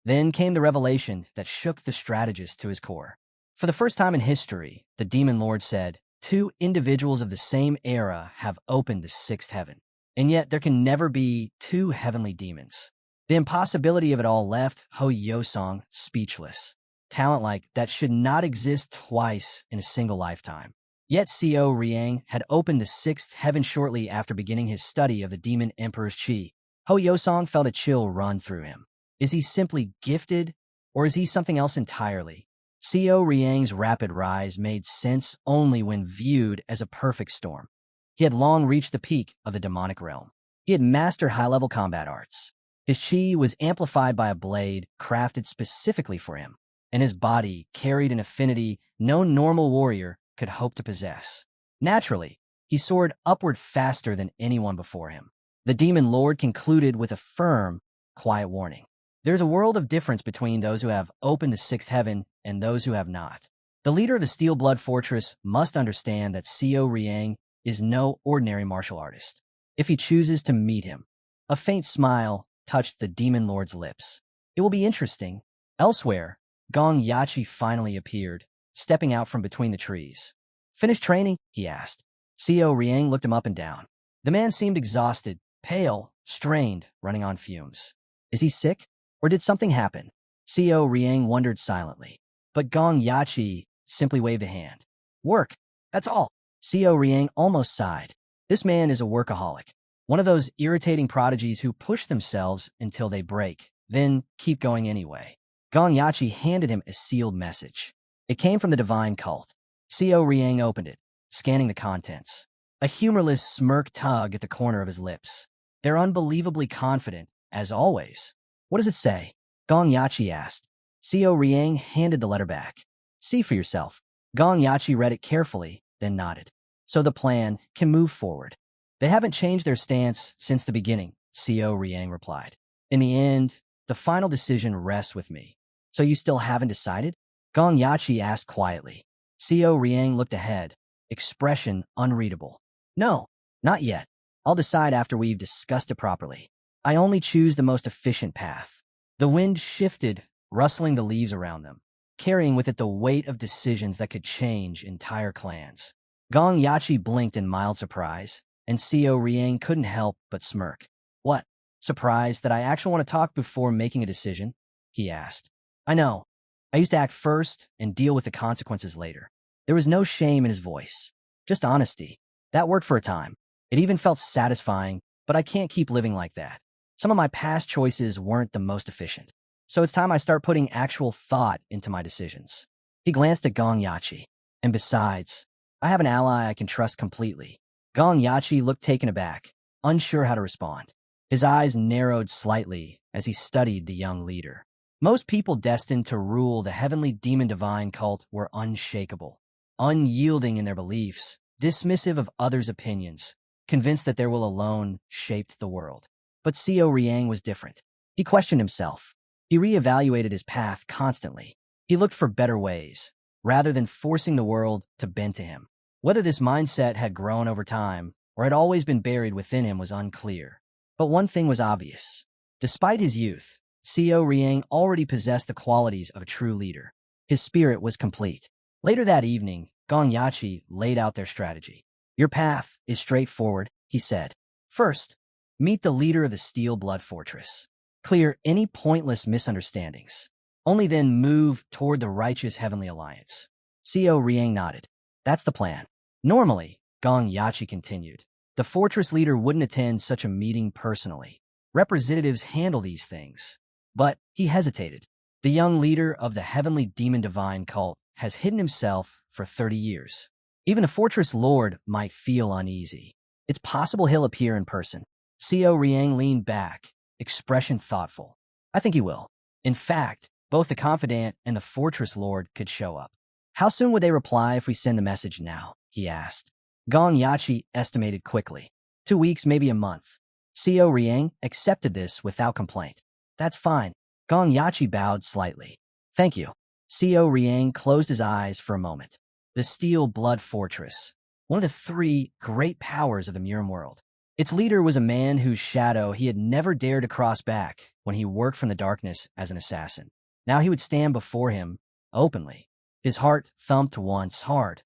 Then came the revelation that shook the strategist to his core. For the first time in history, the Demon Lord said, 2 individuals of the same era have opened the sixth heaven. And yet there can never be 2 heavenly demons. The impossibility of it all left Hou Yosong speechless. Talent like that should not exist twice in a single lifetime. Yet Xiao Riang had opened the sixth heaven shortly after beginning his study of the Demon Emperor's Qi. Hou Yosong felt a chill run through him. Is he simply gifted, or is he something else entirely? Xiao Riang's rapid rise made sense only when viewed as a perfect storm. He had long reached the peak of the demonic realm. He had mastered high-level combat arts. His Qi was amplified by a blade crafted specifically for him, and his body carried an affinity no normal warrior could hope to possess. Naturally, he soared upward faster than anyone before him. The Demon Lord concluded with a firm, quiet warning. There's a world of difference between those who have opened the sixth heaven and those who have not. The leader of the Steel Blood Fortress must understand that Xiao Riang is no ordinary martial artist. If he chooses to meet him, a faint smile touched the Demon Lord's lips. It will be interesting. Elsewhere, Gong Yachi finally appeared, stepping out from between the trees. Finished training? He asked. Xiao Riang looked him up and down. The man seemed exhausted, pale, strained, running on fumes. Is he sick? Or did something happen? Xiao Riang wondered silently. But Gong Yachi simply waved a hand. Work, that's all. Xiao Riang almost sighed. This man is a workaholic. One of those irritating prodigies who push themselves until they break, then keep going anyway. Gong Yachi handed him a sealed message. It came from the divine cult. Xiao Riang opened it, scanning the contents. A humorless smirk tugged at the corner of his lips. They're unbelievably confident, as always. What does it say? Gong Yachi asked. Xiao Riang handed the letter back. See for yourself. Gong Yachi read it carefully, then nodded. So the plan can move forward. They haven't changed their stance since the beginning, Co Riang replied. In the end, the final decision rests with me. So you still haven't decided? Gong Yachi asked quietly. Co Riang looked ahead, expression unreadable. No, not yet. I'll decide after we've discussed it properly. I only choose the most efficient path. The wind shifted, rustling the leaves around them, carrying with it the weight of decisions that could change entire clans. Gong Yachi blinked in mild surprise, and Co Riang couldn't help but smirk. What? Surprised that I actually want to talk before making a decision? He asked. I know. I used to act first and deal with the consequences later. There was no shame in his voice, just honesty. That worked for a time. It even felt satisfying, but I can't keep living like that. Some of my past choices weren't the most efficient. So it's time I start putting actual thought into my decisions. He glanced at Gong Yachi. And besides, I have an ally I can trust completely. Gong Yachi looked taken aback, unsure how to respond. His eyes narrowed slightly as he studied the young leader. Most people destined to rule the heavenly demon divine cult were unshakable, unyielding in their beliefs, dismissive of others' opinions, convinced that their will alone shaped the world. But Co Riang was different. He questioned himself. He reevaluated his path constantly. He looked for better ways, rather than forcing the world to bend to him. Whether this mindset had grown over time or had always been buried within him was unclear. But one thing was obvious. Despite his youth, Co Riang already possessed the qualities of a true leader. His spirit was complete. Later that evening, Gong Yachi laid out their strategy. Your path is straightforward, he said. First, meet the leader of the Steel Blood Fortress. Clear any pointless misunderstandings. Only then move toward the righteous Heavenly Alliance. Co Riang nodded. That's the plan. Normally, Gong Yachi continued, the fortress leader wouldn't attend such a meeting personally. Representatives handle these things. But he hesitated. The young leader of the heavenly demon divine cult has hidden himself for 30 years. Even the fortress lord might feel uneasy. It's possible he'll appear in person. Co Riang leaned back, expression thoughtful. I think he will. In fact, both the confidant and the fortress lord could show up. How soon would they reply if we send the message now? He asked. Gong Yachi estimated quickly. 2 weeks, maybe a month. Co Riang accepted this without complaint. That's fine. Gong Yachi bowed slightly. Thank you. Co Riang closed his eyes for a moment. The Steel Blood Fortress, one of the 3 great powers of the Murim world. Its leader was a man whose shadow he had never dared to cross back when he worked from the darkness as an assassin. Now he would stand before him, openly. His heart thumped once hard,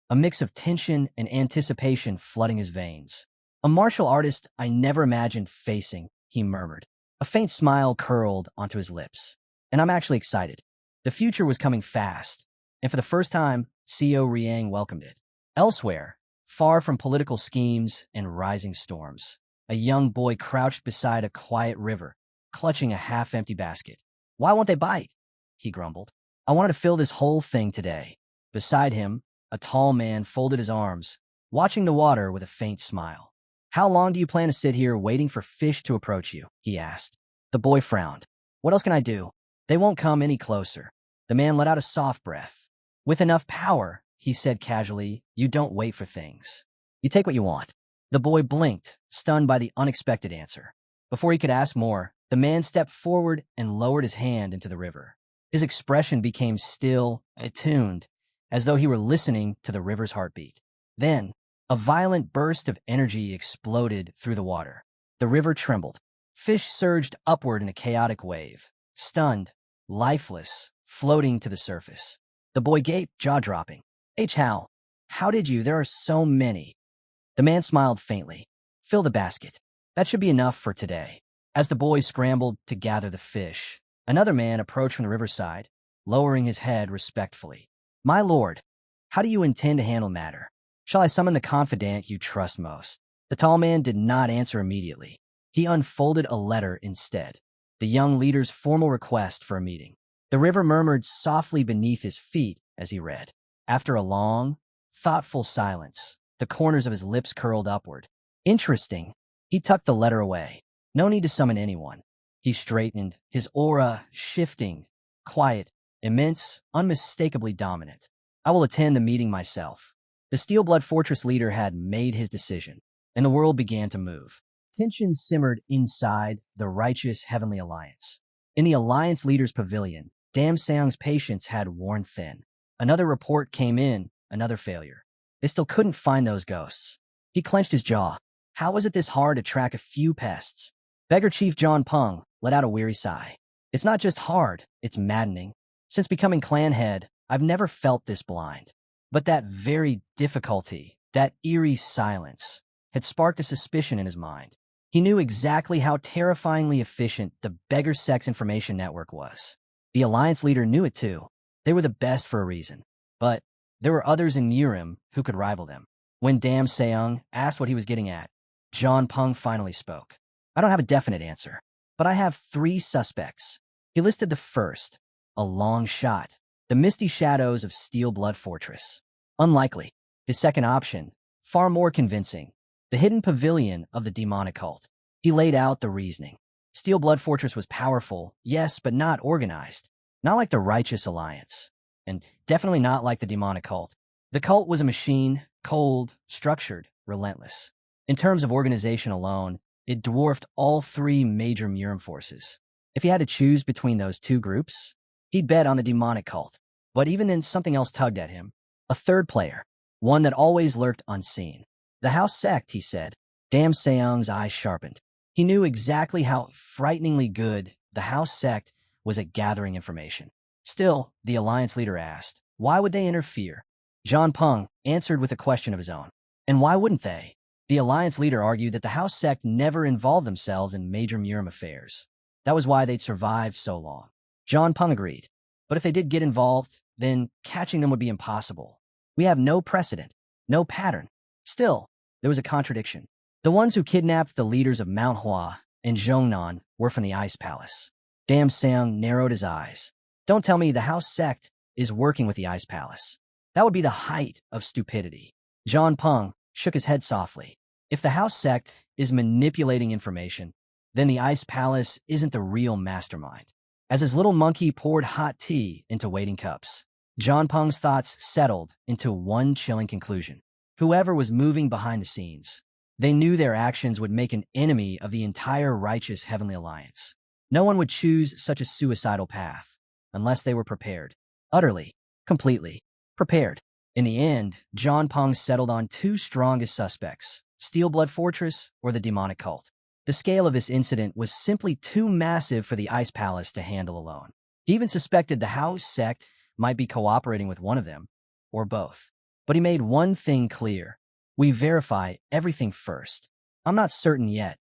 a mix of tension and anticipation flooding his veins. A martial artist I never imagined facing, he murmured. A faint smile curled onto his lips. And I'm actually excited. The future was coming fast, and for the first time, Co Riang welcomed it. Elsewhere, far from political schemes and rising storms, a young boy crouched beside a quiet river, clutching a half-empty basket. Why won't they bite? He grumbled. I wanted to fill this whole thing today. Beside him, a tall man folded his arms, watching the water with a faint smile. How long do you plan to sit here waiting for fish to approach you? He asked. The boy frowned. What else can I do? They won't come any closer. The man let out a soft breath. With enough power, he said casually, you don't wait for things. You take what you want. The boy blinked, stunned by the unexpected answer. Before he could ask more, the man stepped forward and lowered his hand into the river. His expression became still, attuned, as though he were listening to the river's heartbeat. Then, a violent burst of energy exploded through the water. The river trembled. Fish surged upward in a chaotic wave, stunned, lifeless, floating to the surface. The boy gaped, jaw-dropping. How did you? There are so many. The man smiled faintly. Fill the basket. That should be enough for today. As the boy scrambled to gather the fish, another man approached from the riverside, lowering his head respectfully. My lord, how do you intend to handle matter? Shall I summon the confidant you trust most? The tall man did not answer immediately. He unfolded a letter instead, the young leader's formal request for a meeting. The river murmured softly beneath his feet as he read. After a long, thoughtful silence, the corners of his lips curled upward. Interesting. He tucked the letter away. No need to summon anyone. He straightened, his aura shifting, quiet, immense, unmistakably dominant. I will attend the meeting myself. The Steel Blood Fortress leader had made his decision, and the world began to move. Tension simmered inside the righteous Heavenly Alliance. In the Alliance leader's pavilion, Dam Seong's patience had worn thin. Another report came in, another failure. They still couldn't find those ghosts. He clenched his jaw. How was it this hard to track a few pests? Beggar Chief John Peng let out a weary sigh. It's not just hard, it's maddening. Since becoming clan head, I've never felt this blind. But that very difficulty, that eerie silence, had sparked a suspicion in his mind. He knew exactly how terrifyingly efficient the Beggar Sex Information Network was. The Alliance leader knew it too. They were the best for a reason. But there were others in Yurim who could rival them. When Dam Seong asked what he was getting at, John Peng finally spoke. I don't have a definite answer, but I have 3 suspects. He listed the first, a long shot, the misty shadows of Steel Blood Fortress. Unlikely. His second option, far more convincing, the hidden pavilion of the demonic cult. He laid out the reasoning. Steel Blood Fortress was powerful, yes, but not organized. Not like the Righteous Alliance. And definitely not like the demonic cult. The cult was a machine, cold, structured, relentless. In terms of organization alone, it dwarfed all 3 major Murim forces. If he had to choose between those 2 groups, he'd bet on the demonic cult. But even then, something else tugged at him. A third player, one that always lurked unseen. The house sect, he said. Dam Seong's eyes sharpened. He knew exactly how frighteningly good the house sect was at gathering information. Still, the Alliance leader asked, why would they interfere? John Peng answered with a question of his own. And why wouldn't they? The Alliance leader argued that the house sect never involved themselves in major Murim affairs. That was why they'd survived so long. John Peng agreed. But if they did get involved, then catching them would be impossible. We have no precedent, no pattern. Still, there was a contradiction. The ones who kidnapped the leaders of Manhwa and Zhongnan were from the Ice Palace. Dam Seong narrowed his eyes. Don't tell me the house sect is working with the Ice Palace. That would be the height of stupidity. John Peng shook his head softly. If the house sect is manipulating information, then the Ice Palace isn't the real mastermind. As his little monkey poured hot tea into waiting cups, John Peng's thoughts settled into one chilling conclusion. Whoever was moving behind the scenes, they knew their actions would make an enemy of the entire righteous Heavenly Alliance. No one would choose such a suicidal path, unless they were prepared. Utterly, completely, prepared. In the end, John Peng settled on 2 strongest suspects, Steel Blood Fortress or the demonic cult. The scale of this incident was simply too massive for the Ice Palace to handle alone. He even suspected the house sect might be cooperating with one of them, or both. But he made one thing clear. We verify everything first. I'm not certain yet.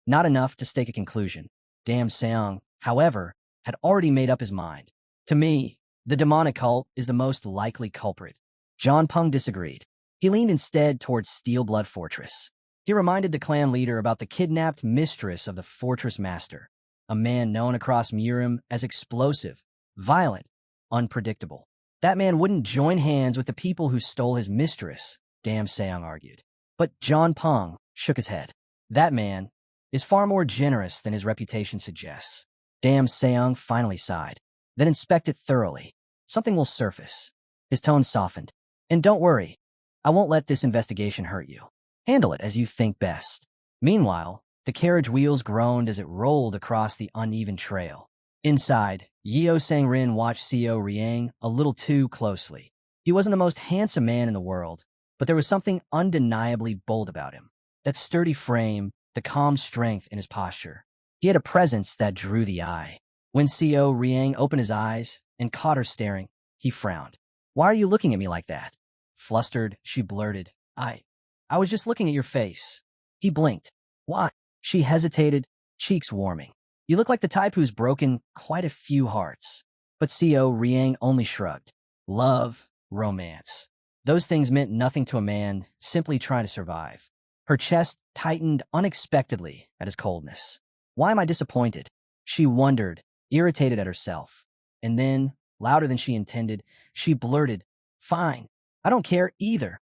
Not enough to stake a conclusion. Dam Seong, however, had already made up his mind. To me, the demonic cult is the most likely culprit. John Peng disagreed. He leaned instead towards Steel Blood Fortress. He reminded the clan leader about the kidnapped mistress of the fortress master, a man known across Murim as explosive, violent, unpredictable. That man wouldn't join hands with the people who stole his mistress, Dam Seong argued. But John Peng shook his head. That man is far more generous than his reputation suggests. Dam Seong finally sighed. Then inspect it thoroughly. Something will surface. His tone softened. And don't worry, I won't let this investigation hurt you. Handle it as you think best. Meanwhile, the carriage wheels groaned as it rolled across the uneven trail. Inside, Yeo Sang-rin watched Co Riang a little too closely. He wasn't the most handsome man in the world, but there was something undeniably bold about him. That sturdy frame, the calm strength in his posture. He had a presence that drew the eye. When Co Riang opened his eyes and caught her staring, he frowned. Why are you looking at me like that? Flustered, she blurted, I was just looking at your face. He blinked. Why? She hesitated, cheeks warming. You look like the type who's broken quite a few hearts. But Co Riang only shrugged. Love, romance. Those things meant nothing to a man simply trying to survive. Her chest tightened unexpectedly at his coldness. Why am I disappointed? She wondered, irritated at herself. And then, louder than she intended, she blurted, Fine, I don't care either.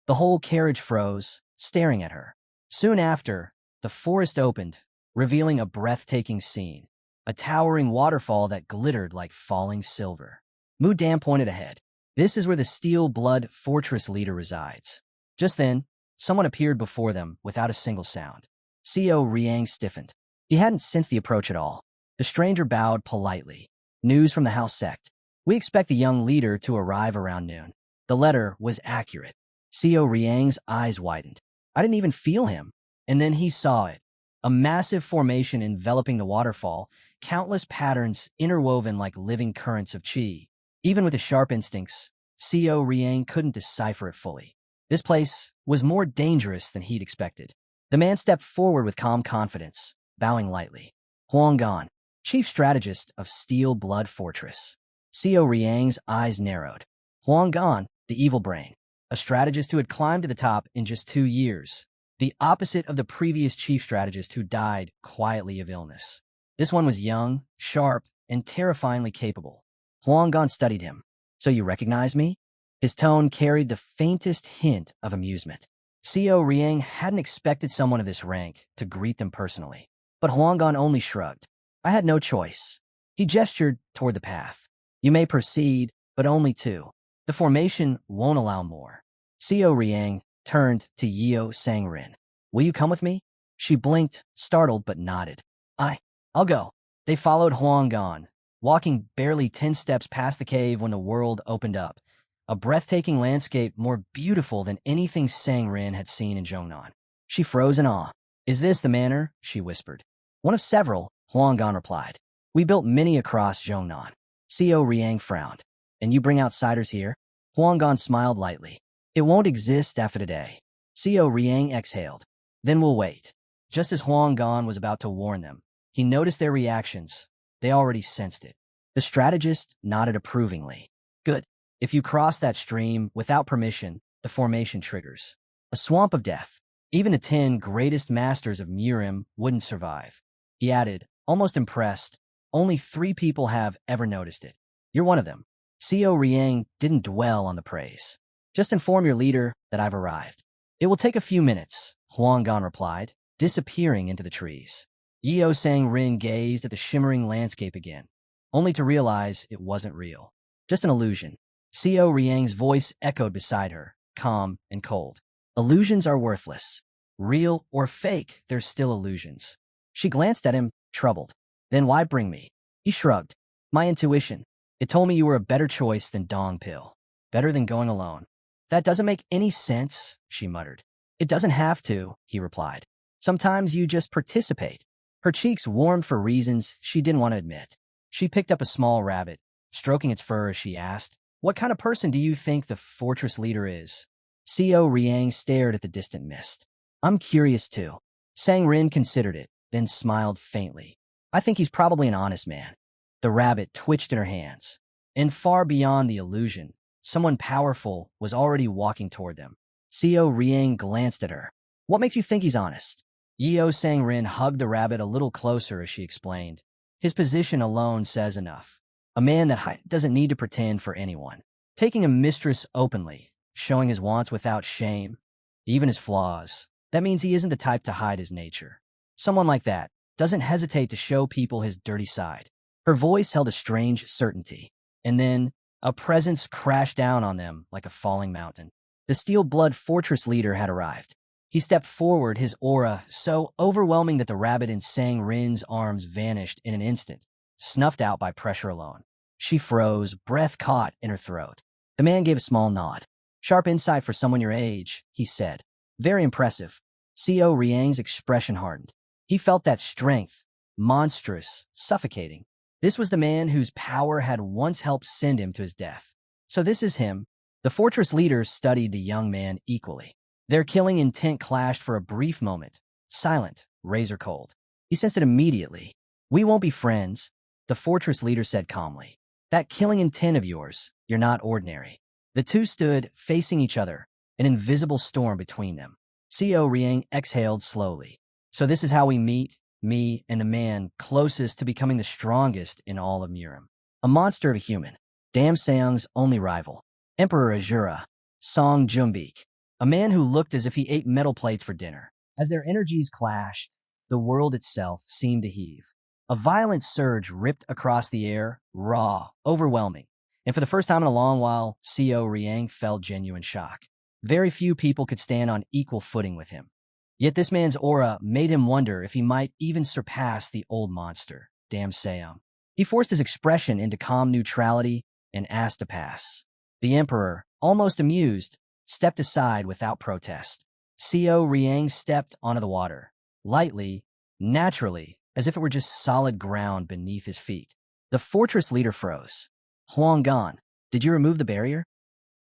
The whole carriage froze, staring at her. Soon after, the forest opened, revealing a breathtaking scene, a towering waterfall that glittered like falling silver. Mu Dan pointed ahead. This is where the Steel Blood Fortress leader resides. Just then, someone appeared before them without a single sound. Co Riang stiffened. He hadn't sensed the approach at all. The stranger bowed politely. News from the house sect. We expect the young leader to arrive around noon. The letter was accurate. Co Riang's eyes widened. I didn't even feel him. And then he saw it. A massive formation enveloping the waterfall, countless patterns interwoven like living currents of qi. Even with his sharp instincts, Co Riang couldn't decipher it fully. This place was more dangerous than he'd expected. The man stepped forward with calm confidence, bowing lightly. Huang Gan, chief strategist of Steel Blood Fortress. Co Riang's eyes narrowed. Huang Gan, the evil brain, a strategist who had climbed to the top in just 2 years. The opposite of the previous chief strategist who died quietly of illness. This one was young, sharp, and terrifyingly capable. Huang Gan studied him. So you recognize me? His tone carried the faintest hint of amusement. Co Riang hadn't expected someone of this rank to greet them personally. But Huang Gan only shrugged. I had no choice. He gestured toward the path. You may proceed, but only 2. The formation won't allow more. Co Riang turned to Yeo Sangrin. Will you come with me? She blinked, startled, but nodded. I'll go. They followed Huang Gan, walking barely 10 steps past the cave when the world opened up. A breathtaking landscape more beautiful than anything Sangrin had seen in Zhongnan. She froze in awe. Is this the manor? She whispered. One of several, Huang Gan replied. We built many across Zhongnan. Co Riang frowned. And you bring outsiders here? Huang Gan smiled lightly. It won't exist after today. Co Riang exhaled. Then we'll wait. Just as Huang Gan was about to warn them, he noticed their reactions. They already sensed it. The strategist nodded approvingly. Good. If you cross that stream without permission, the formation triggers. A swamp of death. Even the 10 greatest masters of Murim wouldn't survive. He added, almost impressed, only 3 people have ever noticed it. You're one of them. Co Riang didn't dwell on the praise. Just inform your leader that I've arrived. It will take a few minutes, Huang Gan replied, disappearing into the trees. Yeo Sangrin gazed at the shimmering landscape again, only to realize it wasn't real. Just an illusion. Co Riang's voice echoed beside her, calm and cold. Illusions are worthless. Real or fake, they're still illusions. She glanced at him, troubled. Then why bring me? He shrugged. My intuition. It told me you were a better choice than Dong Pil. Better than going alone. That doesn't make any sense, she muttered. It doesn't have to, he replied. Sometimes you just participate. Her cheeks warmed for reasons she didn't want to admit. She picked up a small rabbit, stroking its fur as she asked, What kind of person do you think the fortress leader is? Co Riang stared at the distant mist. I'm curious too. Sangrin considered it, then smiled faintly. I think he's probably an honest man. The rabbit twitched in her hands. And far beyond the illusion, someone powerful was already walking toward them. Co Riang glanced at her. What makes you think he's honest? Yeo Sangrin hugged the rabbit a little closer as she explained. His position alone says enough. A man that doesn't need to pretend for anyone. Taking a mistress openly, showing his wants without shame, even his flaws. That means he isn't the type to hide his nature. Someone like that doesn't hesitate to show people his dirty side. Her voice held a strange certainty. And then, a presence crashed down on them like a falling mountain. The Steel Blood Fortress leader had arrived. He stepped forward, his aura so overwhelming that the rabbit in Sangrin's arms vanished in an instant, snuffed out by pressure alone. She froze, breath caught in her throat. The man gave a small nod. Sharp insight for someone your age, he said. Very impressive. Co Riang's expression hardened. He felt that strength, monstrous, suffocating. This was the man whose power had once helped send him to his death. So this is him. The fortress leaders studied the young man equally. Their killing intent clashed for a brief moment. Silent, razor cold. He sensed it immediately. We won't be friends, the fortress leader said calmly. That killing intent of yours, you're not ordinary. The two stood facing each other, an invisible storm between them. Co Riang exhaled slowly. So this is how we meet, me and the man closest to becoming the strongest in all of Murim. A monster of a human. Dam Seong's only rival. Emperor Azura. Song Jumbik. A man who looked as if he ate metal plates for dinner. As their energies clashed, the world itself seemed to heave. A violent surge ripped across the air, raw, overwhelming. And for the first time in a long while, Co Riang felt genuine shock. Very few people could stand on equal footing with him. Yet this man's aura made him wonder if he might even surpass the old monster, Dam Seong. He forced his expression into calm neutrality and asked to pass. The emperor, almost amused, stepped aside without protest. Co Riang stepped onto the water, lightly, naturally, as if it were just solid ground beneath his feet. The fortress leader froze. Huanggan, did you remove the barrier?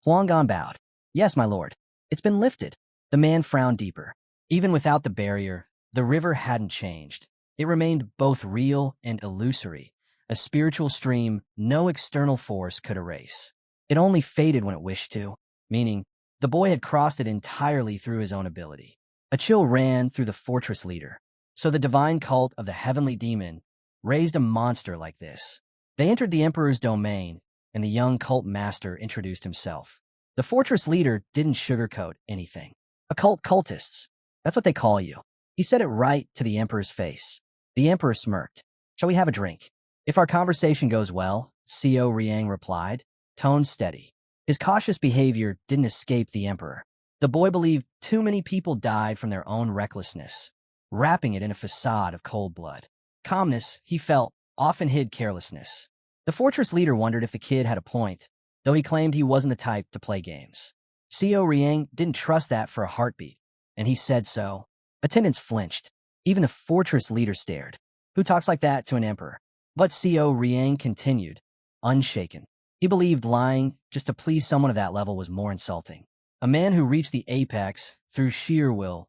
Huanggan bowed. Yes, my lord. It's been lifted. The man frowned deeper. Even without the barrier, the river hadn't changed. It remained both real and illusory, a spiritual stream no external force could erase. It only faded when it wished to, meaning the boy had crossed it entirely through his own ability. A chill ran through the fortress leader. So the divine cult of the heavenly demon raised a monster like this. They entered the emperor's domain, and the young cult master introduced himself. The fortress leader didn't sugarcoat anything. Occult cultists, that's what they call you. He said it right to the emperor's face. The emperor smirked. Shall we have a drink? If our conversation goes well, Co Riang replied, tone steady. His cautious behavior didn't escape the emperor. The boy believed too many people died from their own recklessness, wrapping it in a facade of cold blood. Calmness, he felt, often hid carelessness. The fortress leader wondered if the kid had a point, though he claimed he wasn't the type to play games. Co Riang didn't trust that for a heartbeat, and he said so. Attendants flinched. Even the fortress leader stared. Who talks like that to an emperor? But Co Riang continued, unshaken. He believed lying just to please someone of that level was more insulting. A man who reached the apex through sheer will.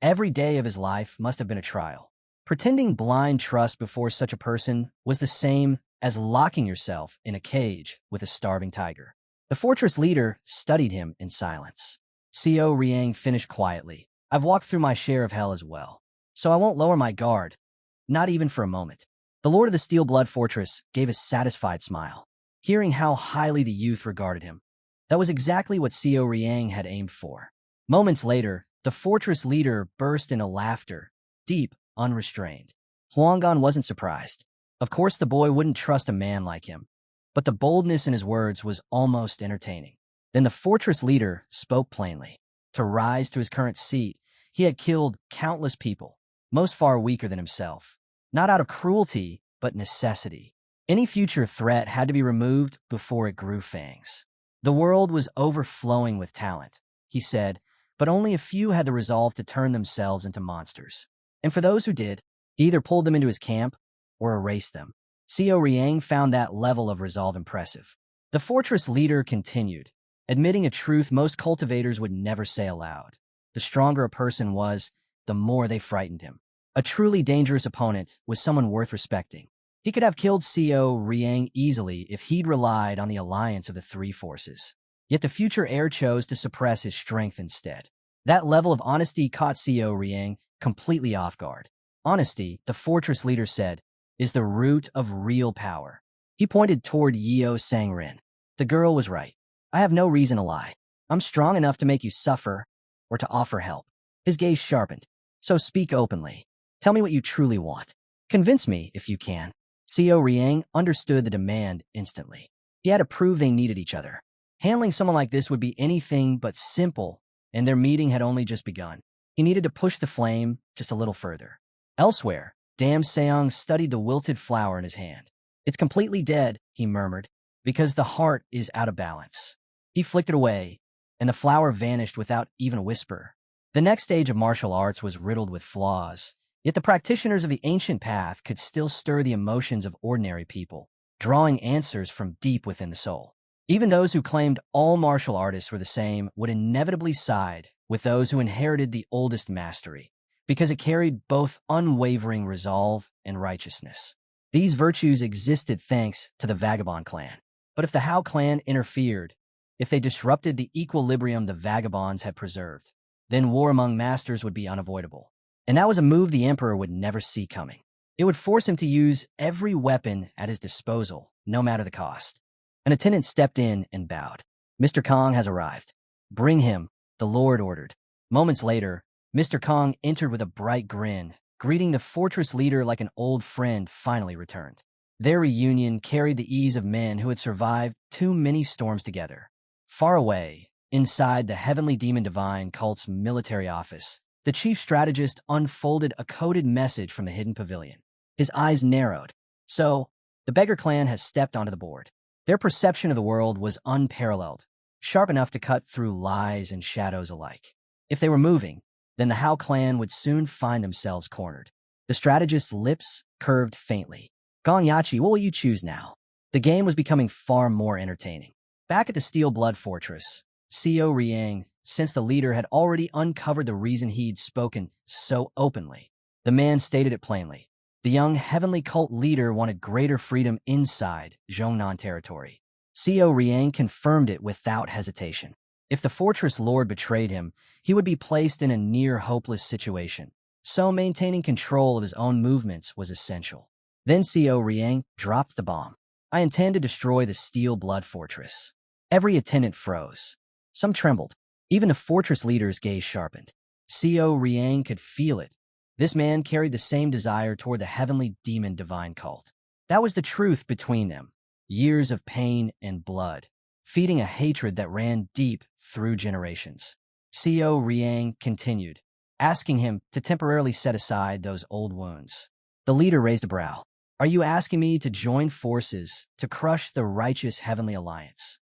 Every day of his life must have been a trial. Pretending blind trust before such a person was the same as locking yourself in a cage with a starving tiger. The fortress leader studied him in silence. Co Riang finished quietly. I've walked through my share of hell as well, so I won't lower my guard, not even for a moment. The lord of the Steel Blood Fortress gave a satisfied smile, hearing how highly the youth regarded him. That was exactly what Co Riang had aimed for. Moments later, the fortress leader burst into laughter, deep, unrestrained. Huanggan wasn't surprised. Of course the boy wouldn't trust a man like him, but the boldness in his words was almost entertaining. Then the fortress leader spoke plainly. To rise to his current seat, he had killed countless people, most far weaker than himself. Not out of cruelty, but necessity. Any future threat had to be removed before it grew fangs. The world was overflowing with talent, he said, but only a few had the resolve to turn themselves into monsters. And for those who did, he either pulled them into his camp or erased them. Co Riang found that level of resolve impressive. The fortress leader continued, admitting a truth most cultivators would never say aloud. The stronger a person was, the more they frightened him. A truly dangerous opponent was someone worth respecting. He could have killed Co Riang easily if he'd relied on the alliance of the three forces. Yet the future heir chose to suppress his strength instead. That level of honesty caught Co Riang completely off guard. Honesty, the fortress leader said, is the root of real power. He pointed toward Yeo Sang-rin. The girl was right. I have no reason to lie. I'm strong enough to make you suffer or to offer help. His gaze sharpened. So speak openly. Tell me what you truly want. Convince me if you can. Co Riang understood the demand instantly. He had to prove they needed each other. Handling someone like this would be anything but simple, and their meeting had only just begun. He needed to push the flame just a little further. Elsewhere, Dam Seong studied the wilted flower in his hand. It's completely dead, he murmured, because the heart is out of balance. He flicked it away, and the flower vanished without even a whisper. The next stage of martial arts was riddled with flaws, yet the practitioners of the ancient path could still stir the emotions of ordinary people, drawing answers from deep within the soul. Even those who claimed all martial artists were the same would inevitably side with those who inherited the oldest mastery, because it carried both unwavering resolve and righteousness. These virtues existed thanks to the Vagabond clan. But if the Hao clan interfered, if they disrupted the equilibrium the Vagabonds had preserved, then war among masters would be unavoidable. And that was a move the emperor would never see coming. It would force him to use every weapon at his disposal, no matter the cost. An attendant stepped in and bowed. Mr. Kong has arrived. Bring him, the Lord ordered. Moments later, Mr. Kong entered with a bright grin, greeting the fortress leader like an old friend finally returned. Their reunion carried the ease of men who had survived too many storms together. Far away, inside the Heavenly Demon Divine cult's military office, the chief strategist unfolded a coded message from the hidden pavilion. His eyes narrowed. So, the Beggar clan has stepped onto the board. Their perception of the world was unparalleled, sharp enough to cut through lies and shadows alike. If they were moving, then the Hao clan would soon find themselves cornered. The strategist's lips curved faintly. Gong Yachi, what will you choose now? The game was becoming far more entertaining. Back at the Steel Blood Fortress, Co Riang, since the leader had already uncovered the reason he'd spoken so openly, the man stated it plainly. The young heavenly cult leader wanted greater freedom inside Zhongnan territory. Co Riang confirmed it without hesitation. If the fortress lord betrayed him, he would be placed in a near-hopeless situation. So maintaining control of his own movements was essential. Then Co Riang dropped the bomb. I intend to destroy the Steel Blood Fortress. Every attendant froze. Some trembled. Even the fortress leader's gaze sharpened. Co Riang could feel it. This man carried the same desire toward the heavenly demon divine cult. That was the truth between them. Years of pain and blood, feeding a hatred that ran deep through generations. Co Riang continued, asking him to temporarily set aside those old wounds. The leader raised a brow. Are you asking me to join forces to crush the righteous heavenly alliance?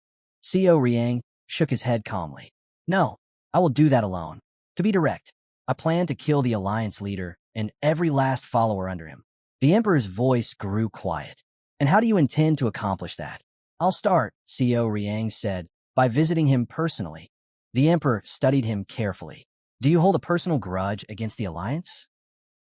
Co Riang shook his head calmly. No, I will do that alone. To be direct, I plan to kill the alliance leader and every last follower under him. The emperor's voice grew quiet. And how do you intend to accomplish that? I'll start, Co Riang said, by visiting him personally. The emperor studied him carefully. Do you hold a personal grudge against the alliance?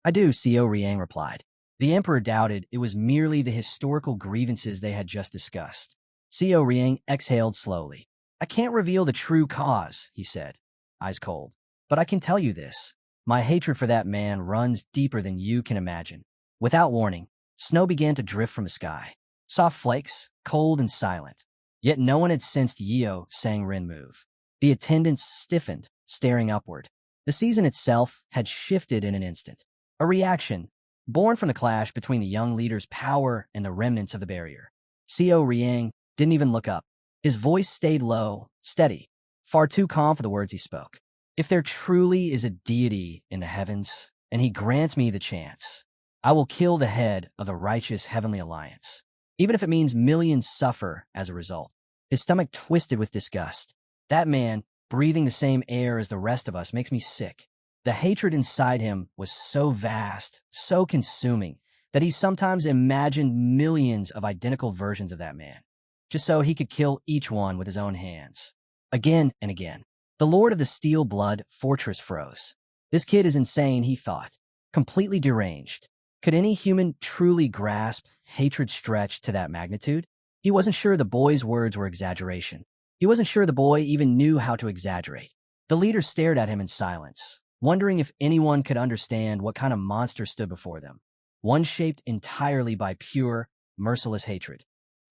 I do, Co Riang replied. The emperor doubted it was merely the historical grievances they had just discussed. Co Riang exhaled slowly. I can't reveal the true cause, he said, eyes cold. But I can tell you this. My hatred for that man runs deeper than you can imagine. Without warning, snow began to drift from the sky. Soft flakes, cold and silent. Yet no one had sensed Yeo Sang Rin move. The attendants stiffened, staring upward. The season itself had shifted in an instant. A reaction, born from the clash between the young leader's power and the remnants of the barrier. Co Riang didn't even look up. His voice stayed low, steady, far too calm for the words he spoke. If there truly is a deity in the heavens, and he grants me the chance, I will kill the head of the righteous heavenly alliance, even if it means millions suffer as a result. His stomach twisted with disgust. That man, breathing the same air as the rest of us, makes me sick. The hatred inside him was so vast, so consuming, that he sometimes imagined millions of identical versions of that man, just so he could kill each one with his own hands. Again and again. The Lord of the Steel Blood Fortress froze. This kid is insane, he thought. Completely deranged. Could any human truly grasp hatred stretched to that magnitude? He wasn't sure the boy's words were exaggeration. He wasn't sure the boy even knew how to exaggerate. The leader stared at him in silence, wondering if anyone could understand what kind of monster stood before them. One shaped entirely by pure, merciless hatred.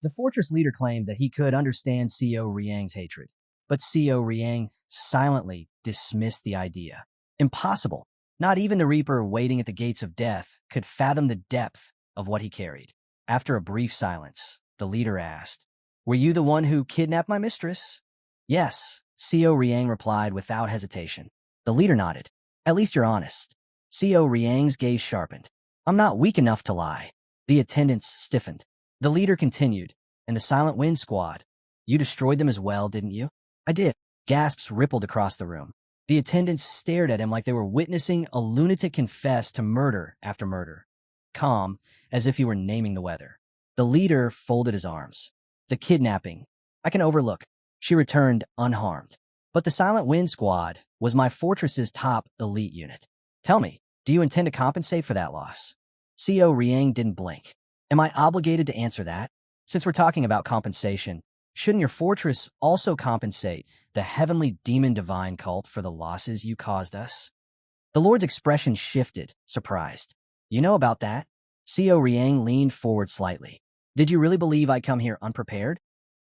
The fortress leader claimed that he could understand Co Riang's hatred, but Co Riang silently dismissed the idea. Impossible. Not even the Reaper waiting at the gates of death could fathom the depth of what he carried. After a brief silence, the leader asked, Were you the one who kidnapped my mistress? Yes, Co Riang replied without hesitation. The leader nodded. At least you're honest. Co Riang's gaze sharpened. I'm not weak enough to lie. The attendants stiffened. The leader continued, and the Silent Wind Squad. You destroyed them as well, didn't you? I did. Gasps rippled across the room. The attendants stared at him like they were witnessing a lunatic confess to murder after murder. Calm, as if he were naming the weather. The leader folded his arms. The kidnapping, I can overlook. She returned unharmed. But the Silent Wind Squad was my fortress's top elite unit. Tell me, do you intend to compensate for that loss? Co Riang didn't blink. Am I obligated to answer that? Since we're talking about compensation, shouldn't your fortress also compensate the heavenly demon divine cult for the losses you caused us? The Lord's expression shifted, surprised. You know about that? Co Riang leaned forward slightly. Did you really believe I'd come here unprepared?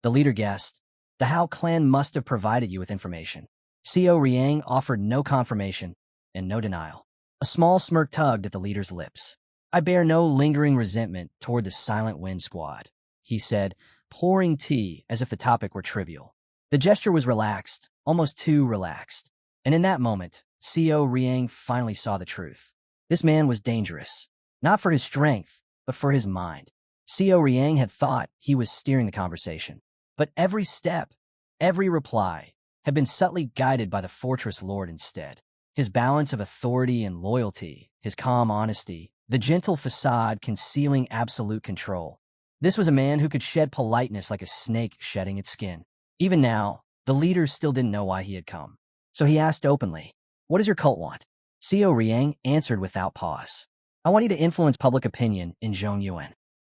The leader guessed. The Hao clan must have provided you with information. Co Riang offered no confirmation and no denial. A small smirk tugged at the leader's lips. I bear no lingering resentment toward the Silent Wind Squad, he said, pouring tea as if the topic were trivial. The gesture was relaxed, almost too relaxed. And in that moment, Co Riang finally saw the truth. This man was dangerous, not for his strength, but for his mind. Co Riang had thought he was steering the conversation. But every step, every reply, had been subtly guided by the Fortress Lord instead. His balance of authority and loyalty, his calm honesty, the gentle facade concealing absolute control. This was a man who could shed politeness like a snake shedding its skin. Even now, the leader still didn't know why he had come. So he asked openly, "What does your cult want?" Co Riang answered without pause. "I want you to influence public opinion in Zhongyuan."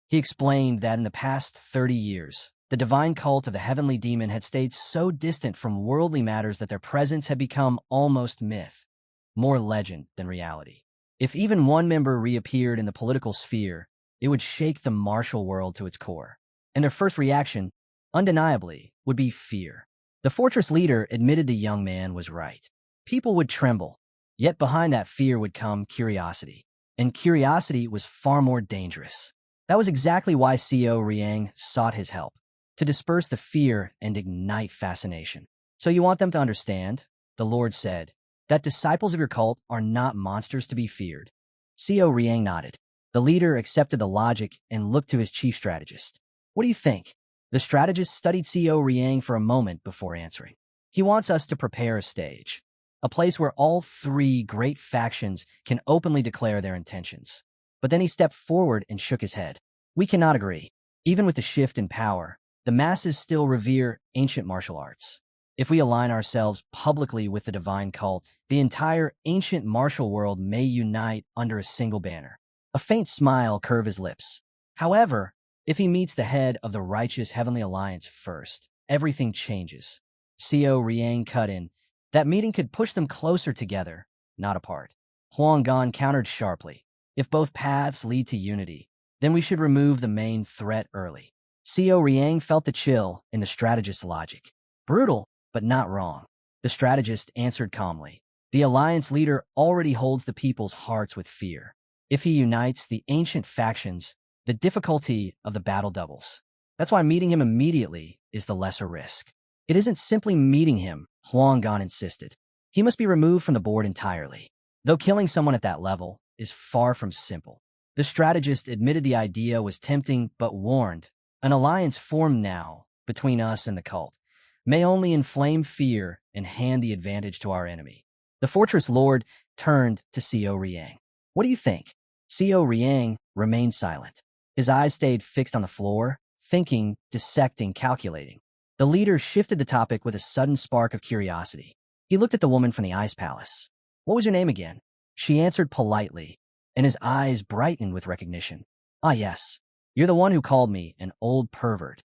He explained that in the past 30 years, the divine cult of the heavenly demon had stayed so distant from worldly matters that their presence had become almost myth, more legend than reality. If even one member reappeared in the political sphere, it would shake the martial world to its core. And their first reaction, undeniably, would be fear. The fortress leader admitted the young man was right. People would tremble, yet behind that fear would come curiosity. And curiosity was far more dangerous. That was exactly why Co Riang sought his help, to disperse the fear and ignite fascination. "So you want them to understand," the Lord said, "that disciples of your cult are not monsters to be feared." Co Riang nodded. The leader accepted the logic and looked to his chief strategist. "What do you think?" The strategist studied Co Riang for a moment before answering. "He wants us to prepare a stage, a place where all three great factions can openly declare their intentions." But then he stepped forward and shook his head. "We cannot agree. Even with the shift in power, the masses still revere ancient martial arts. If we align ourselves publicly with the divine cult, the entire ancient martial world may unite under a single banner." A faint smile curved his lips. "However, if he meets the head of the righteous heavenly alliance first, everything changes." Co Riang cut in. "That meeting could push them closer together, not apart." Huang Gan countered sharply. "If both paths lead to unity, then we should remove the main threat early." Co Riang felt the chill in the strategist's logic. Brutal, but not wrong. The strategist answered calmly. "The alliance leader already holds the people's hearts with fear. If he unites the ancient factions, the difficulty of the battle doubles. That's why meeting him immediately is the lesser risk." "It isn't simply meeting him," Huang Gan insisted. "He must be removed from the board entirely. Though killing someone at that level is far from simple." The strategist admitted the idea was tempting but warned, "An alliance formed now, between us and the cult, may only inflame fear and hand the advantage to our enemy." The fortress lord turned to Co Riang. "What do you think?" Co Riang remained silent. His eyes stayed fixed on the floor, thinking, dissecting, calculating. The leader shifted the topic with a sudden spark of curiosity. He looked at the woman from the ice palace. "What was your name again?" She answered politely, and his eyes brightened with recognition. "Ah, yes. You're the one who called me an old pervert."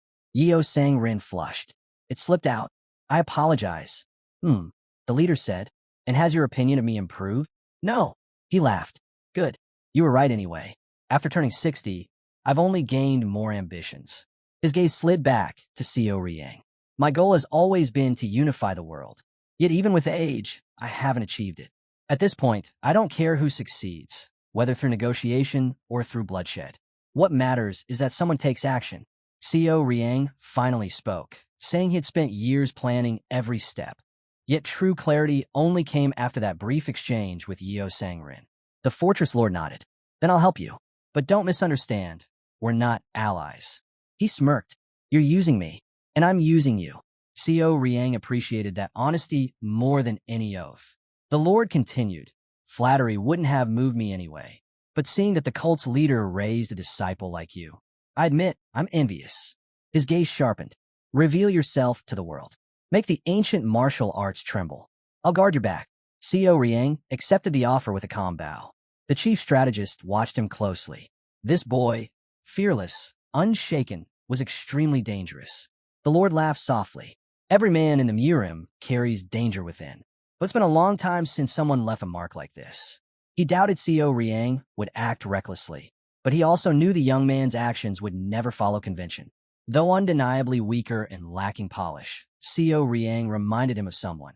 Sang Rin flushed. It slipped out. "I apologize." The leader said. "And has your opinion of me improved?" "No." He laughed. "Good. You were right anyway. After turning 60, I've only gained more ambitions." His gaze slid back to Co Riang. "My goal has always been to unify the world. Yet even with age, I haven't achieved it. At this point, I don't care who succeeds, whether through negotiation or through bloodshed. What matters is that someone takes action." Co Riang finally spoke, saying he had spent years planning every step. Yet true clarity only came after that brief exchange with Sang Rin. The fortress lord nodded. "Then I'll help you. But don't misunderstand. We're not allies." He smirked. "You're using me, and I'm using you." Co Riang appreciated that honesty more than any oath. The lord continued. "Flattery wouldn't have moved me anyway. But seeing that the cult's leader raised a disciple like you, I admit I'm envious." His gaze sharpened. "Reveal yourself to the world. Make the ancient martial arts tremble. I'll guard your back." Co Riang accepted the offer with a calm bow. The chief strategist watched him closely. This boy, fearless, unshaken, was extremely dangerous. The lord laughed softly. "Every man in the Murim carries danger within. But it's been a long time since someone left a mark like this." He doubted Co Riang would act recklessly, but he also knew the young man's actions would never follow convention. Though undeniably weaker and lacking polish, Co Riang reminded him of someone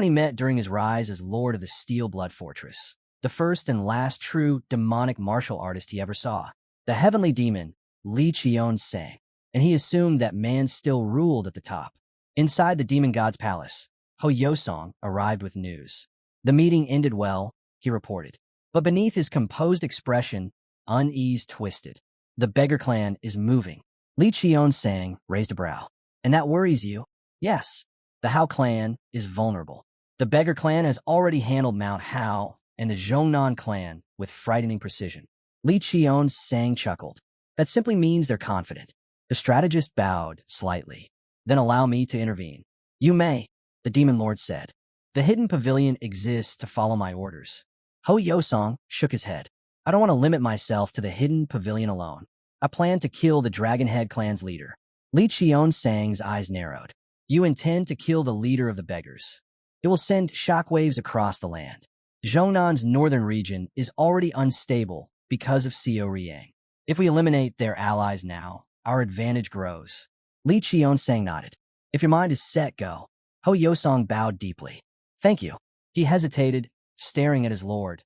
he met during his rise as Lord of the Steel Blood Fortress. the first and last true demonic martial artist he ever saw, the heavenly demon, Li Qion sang, and he assumed that man still ruled at the top. Inside the demon god's palace, Ho Yosong arrived with news. The meeting ended well, he reported. But beneath his composed expression, unease twisted. The beggar clan is moving. Li Qion sang raised a brow. And that worries you? Yes. The Hao clan is vulnerable. The beggar clan has already handled Mount Hao and the Zhongnan clan with frightening precision. Li Qion sang chuckled. That simply means they're confident. The strategist bowed slightly. Then allow me to intervene. You may, the demon lord said. The hidden pavilion exists to follow my orders. Ho Yosong shook his head. I don't want to limit myself to the hidden pavilion alone. I plan to kill the Dragonhead clan's leader. Li Qion sang's eyes narrowed. You intend to kill the leader of the beggars. It will send shockwaves across the land. Zhongnan's northern region is already unstable because of Xiao Riang. If we eliminate their allies now, our advantage grows. Li Qion sang nodded. If your mind is set, go. Ho Yosong bowed deeply. Thank you. He hesitated, staring at his lord,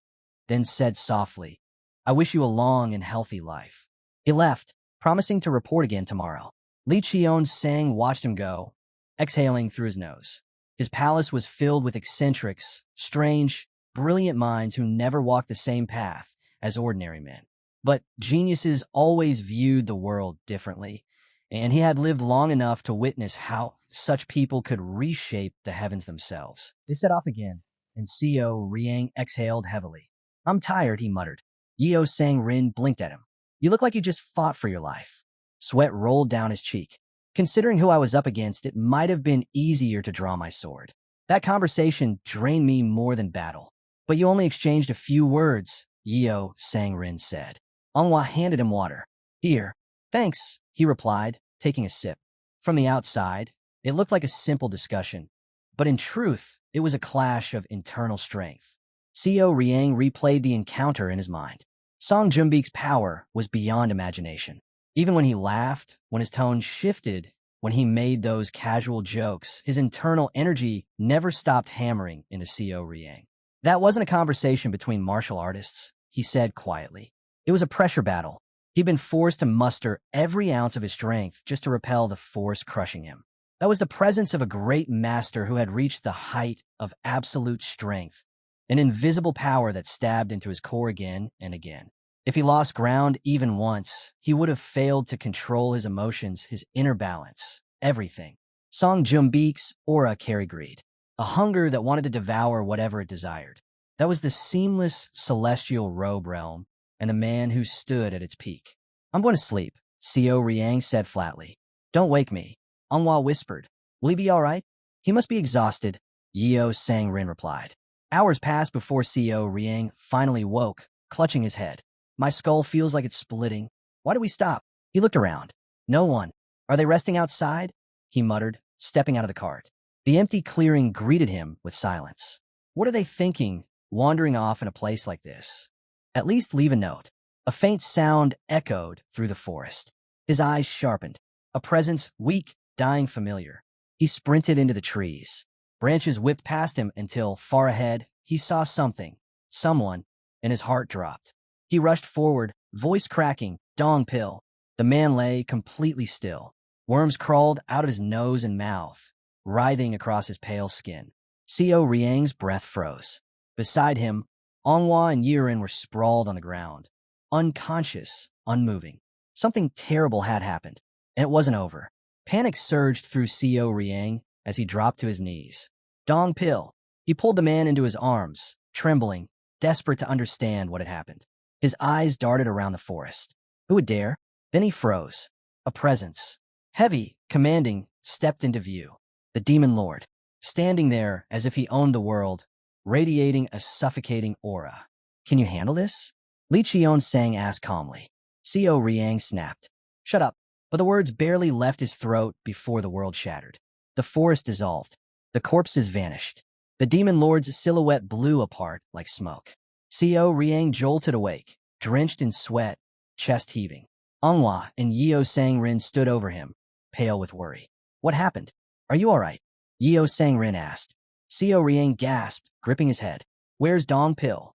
then said softly, I wish you a long and healthy life. He left, promising to report again tomorrow. Li Qion sang watched him go, exhaling through his nose. His palace was filled with eccentrics, strange, brilliant minds who never walked the same path as ordinary men. But geniuses always viewed the world differently, and he had lived long enough to witness how such people could reshape the heavens themselves. They set off again, and Xiao Riang exhaled heavily. I'm tired, he muttered. Yeo Sang Rin blinked at him. You look like you just fought for your life. Sweat rolled down his cheek. Considering who I was up against, it might have been easier to draw my sword. That conversation drained me more than battle. But you only exchanged a few words, Yeo Sang Rin said. Manhwa handed him water. Here. Thanks, he replied, taking a sip. From the outside, it looked like a simple discussion. But in truth, it was a clash of internal strength. Xiao Riang replayed the encounter in his mind. Song Junbeek's power was beyond imagination. Even when he laughed, when his tone shifted, when he made those casual jokes, his internal energy never stopped hammering into Xiao Riang. That wasn't a conversation between martial artists, he said quietly. It was a pressure battle. He'd been forced to muster every ounce of his strength just to repel the force crushing him. That was the presence of a great master who had reached the height of absolute strength, an invisible power that stabbed into his core again and again. If he lost ground even once, he would have failed to control his emotions, his inner balance, everything. Song Junbeek's aura carried greed, a hunger that wanted to devour whatever it desired. That was the seamless celestial robe realm, and a man who stood at its peak. I'm going to sleep, Xiao Riang said flatly. Don't wake me, Manhwa whispered. Will he be all right? He must be exhausted, Yeo Sang Rin replied. Hours passed before Xiao Riang finally woke, clutching his head. My skull feels like it's splitting. Why did we stop? He looked around. No one. Are they resting outside? He muttered, stepping out of the cart. The empty clearing greeted him with silence. What are they thinking, wandering off in a place like this? At least leave a note. A faint sound echoed through the forest. His eyes sharpened. A presence weak, dying familiar. He sprinted into the trees. Branches whipped past him until, far ahead, he saw something, someone, and his heart dropped. He rushed forward, voice cracking, Dong Pill. The man lay completely still. Worms crawled out of his nose and mouth, writhing across his pale skin. Xiao Riang's breath froze. Beside him, Manhwa and Yurin were sprawled on the ground, unconscious, unmoving. Something terrible had happened, and it wasn't over. Panic surged through Xiao Riang as he dropped to his knees. Dong Pill. He pulled the man into his arms, trembling, desperate to understand what had happened. His eyes darted around the forest. Who would dare? Then he froze. A presence, heavy, commanding, stepped into view. The demon lord, standing there as if he owned the world, radiating a suffocating aura. Can you handle this? Li Qion sang asked calmly. Xiao Riang snapped. Shut up. But the words barely left his throat before the world shattered. The forest dissolved. The corpses vanished. The demon lord's silhouette blew apart like smoke. Xiao Riang jolted awake, drenched in sweat, chest heaving. Manhwa and Yeo Sang Rin stood over him, pale with worry. What happened? Are you all right? Yeo Sang Rin asked. Xiao Riang gasped, gripping his head. Where's Dong Pill?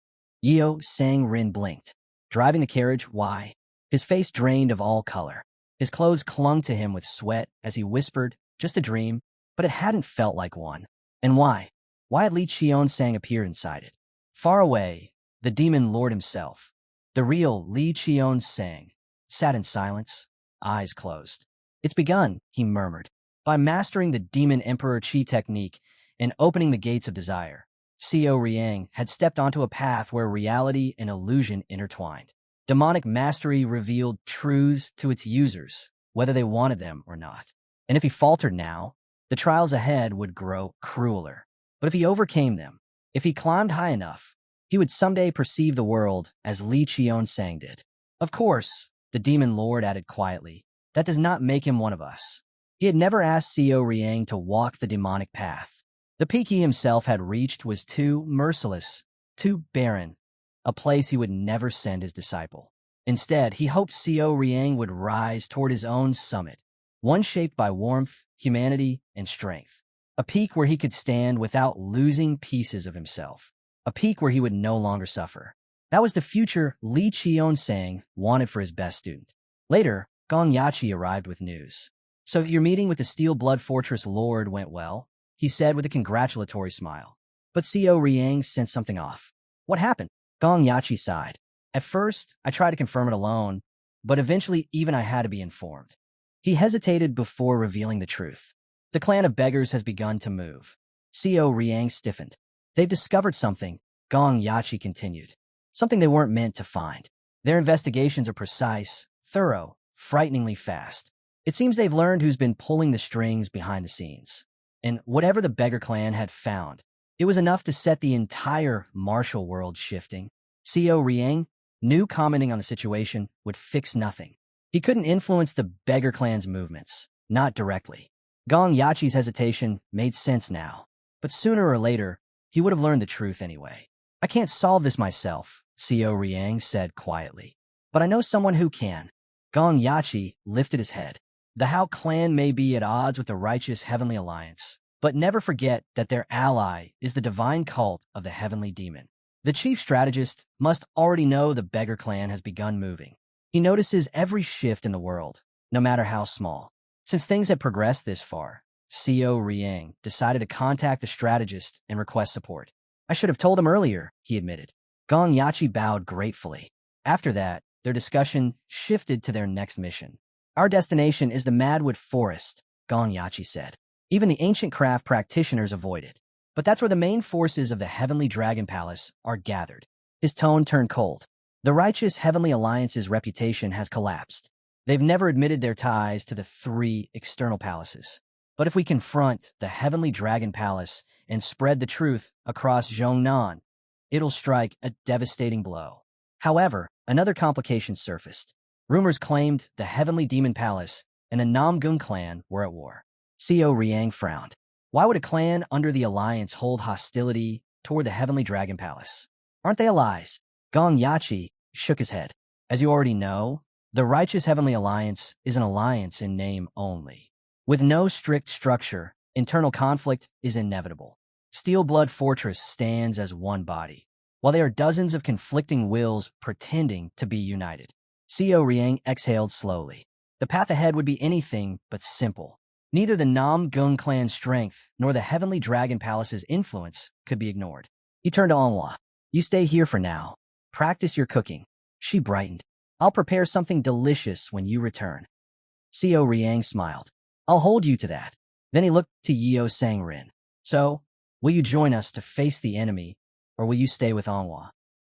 Yeo Sang Rin blinked. Driving the carriage, why? His face drained of all color. His clothes clung to him with sweat as he whispered, just a dream, but it hadn't felt like one. And why? Why had Li Qionsang appeared inside it? Far away, the demon lord himself, the real Li Qionsang, sat in silence, eyes closed. It's begun, he murmured. By mastering the demon emperor Qi technique and opening the gates of desire, Xiao Riang had stepped onto a path where reality and illusion intertwined. Demonic mastery revealed truths to its users, whether they wanted them or not. And if he faltered now, the trials ahead would grow crueler. But if he overcame them, if he climbed high enough, he would someday perceive the world as Li Qionsang did. Of course, the demon lord added quietly, that does not make him one of us. He had never asked Xiao Riang to walk the demonic path. The peak he himself had reached was too merciless, too barren, a place he would never send his disciple. Instead, he hoped Xiao Riang would rise toward his own summit, one shaped by warmth, humanity, and strength. A peak where he could stand without losing pieces of himself. A peak where he would no longer suffer. That was the future Li Qionsang wanted for his best student. Later, Gong Yachi arrived with news. So your meeting with the Steel Blood Fortress Lord went well, he said with a congratulatory smile. But Xiao Riang sensed something off. What happened? Gong Yachi sighed. At first, I tried to confirm it alone, but eventually even I had to be informed. He hesitated before revealing the truth. The clan of beggars has begun to move. Xiao Riang stiffened. They've discovered something, Gong Yachi continued. Something they weren't meant to find. Their investigations are precise, thorough, frighteningly fast. It seems they've learned who's been pulling the strings behind the scenes. And whatever the beggar clan had found, it was enough to set the entire martial world shifting. Xiao Riang knew commenting on the situation would fix nothing. He couldn't influence the beggar clan's movements, not directly. Gong Yachi's hesitation made sense now, but sooner or later, he would have learned the truth anyway. I can't solve this myself, Xiao Riang said quietly, but I know someone who can. Gong Yachi lifted his head. The Hao clan may be at odds with the righteous Heavenly Alliance, but never forget that their ally is the divine cult of the Heavenly Demon. The chief strategist must already know the beggar clan has begun moving. He notices every shift in the world, no matter how small. Since things had progressed this far, Xiao Riang decided to contact the strategist and request support. I should have told him earlier, he admitted. Gong Yachi bowed gratefully. After that, their discussion shifted to their next mission. Our destination is the Madwood Forest, Gong Yachi said. Even the ancient craft practitioners avoid it. But that's where the main forces of the Heavenly Dragon Palace are gathered. His tone turned cold. The righteous Heavenly Alliance's reputation has collapsed. They've never admitted their ties to the 3 external palaces. But if we confront the Heavenly Dragon Palace and spread the truth across Zhongnan, it'll strike a devastating blow. However, another complication surfaced. Rumors claimed the Heavenly Demon Palace and the Namgung clan were at war. Xiao Riang frowned. Why would a clan under the alliance hold hostility toward the Heavenly Dragon Palace? Aren't they allies? Gong Yachi shook his head. As you already know, the Righteous Heavenly Alliance is an alliance in name only. With no strict structure, internal conflict is inevitable. Steel Blood Fortress stands as one body, while there are dozens of conflicting wills pretending to be united. Xiao Riang exhaled slowly. The path ahead would be anything but simple. Neither the Namgung clan's strength nor the Heavenly Dragon Palace's influence could be ignored. He turned to Manhwa. You stay here for now. Practice your cooking. She brightened. I'll prepare something delicious when you return. Xiao Riang smiled. I'll hold you to that. Then he looked to Yeo Sang Rin. So, will you join us to face the enemy, or will you stay with Manhwa?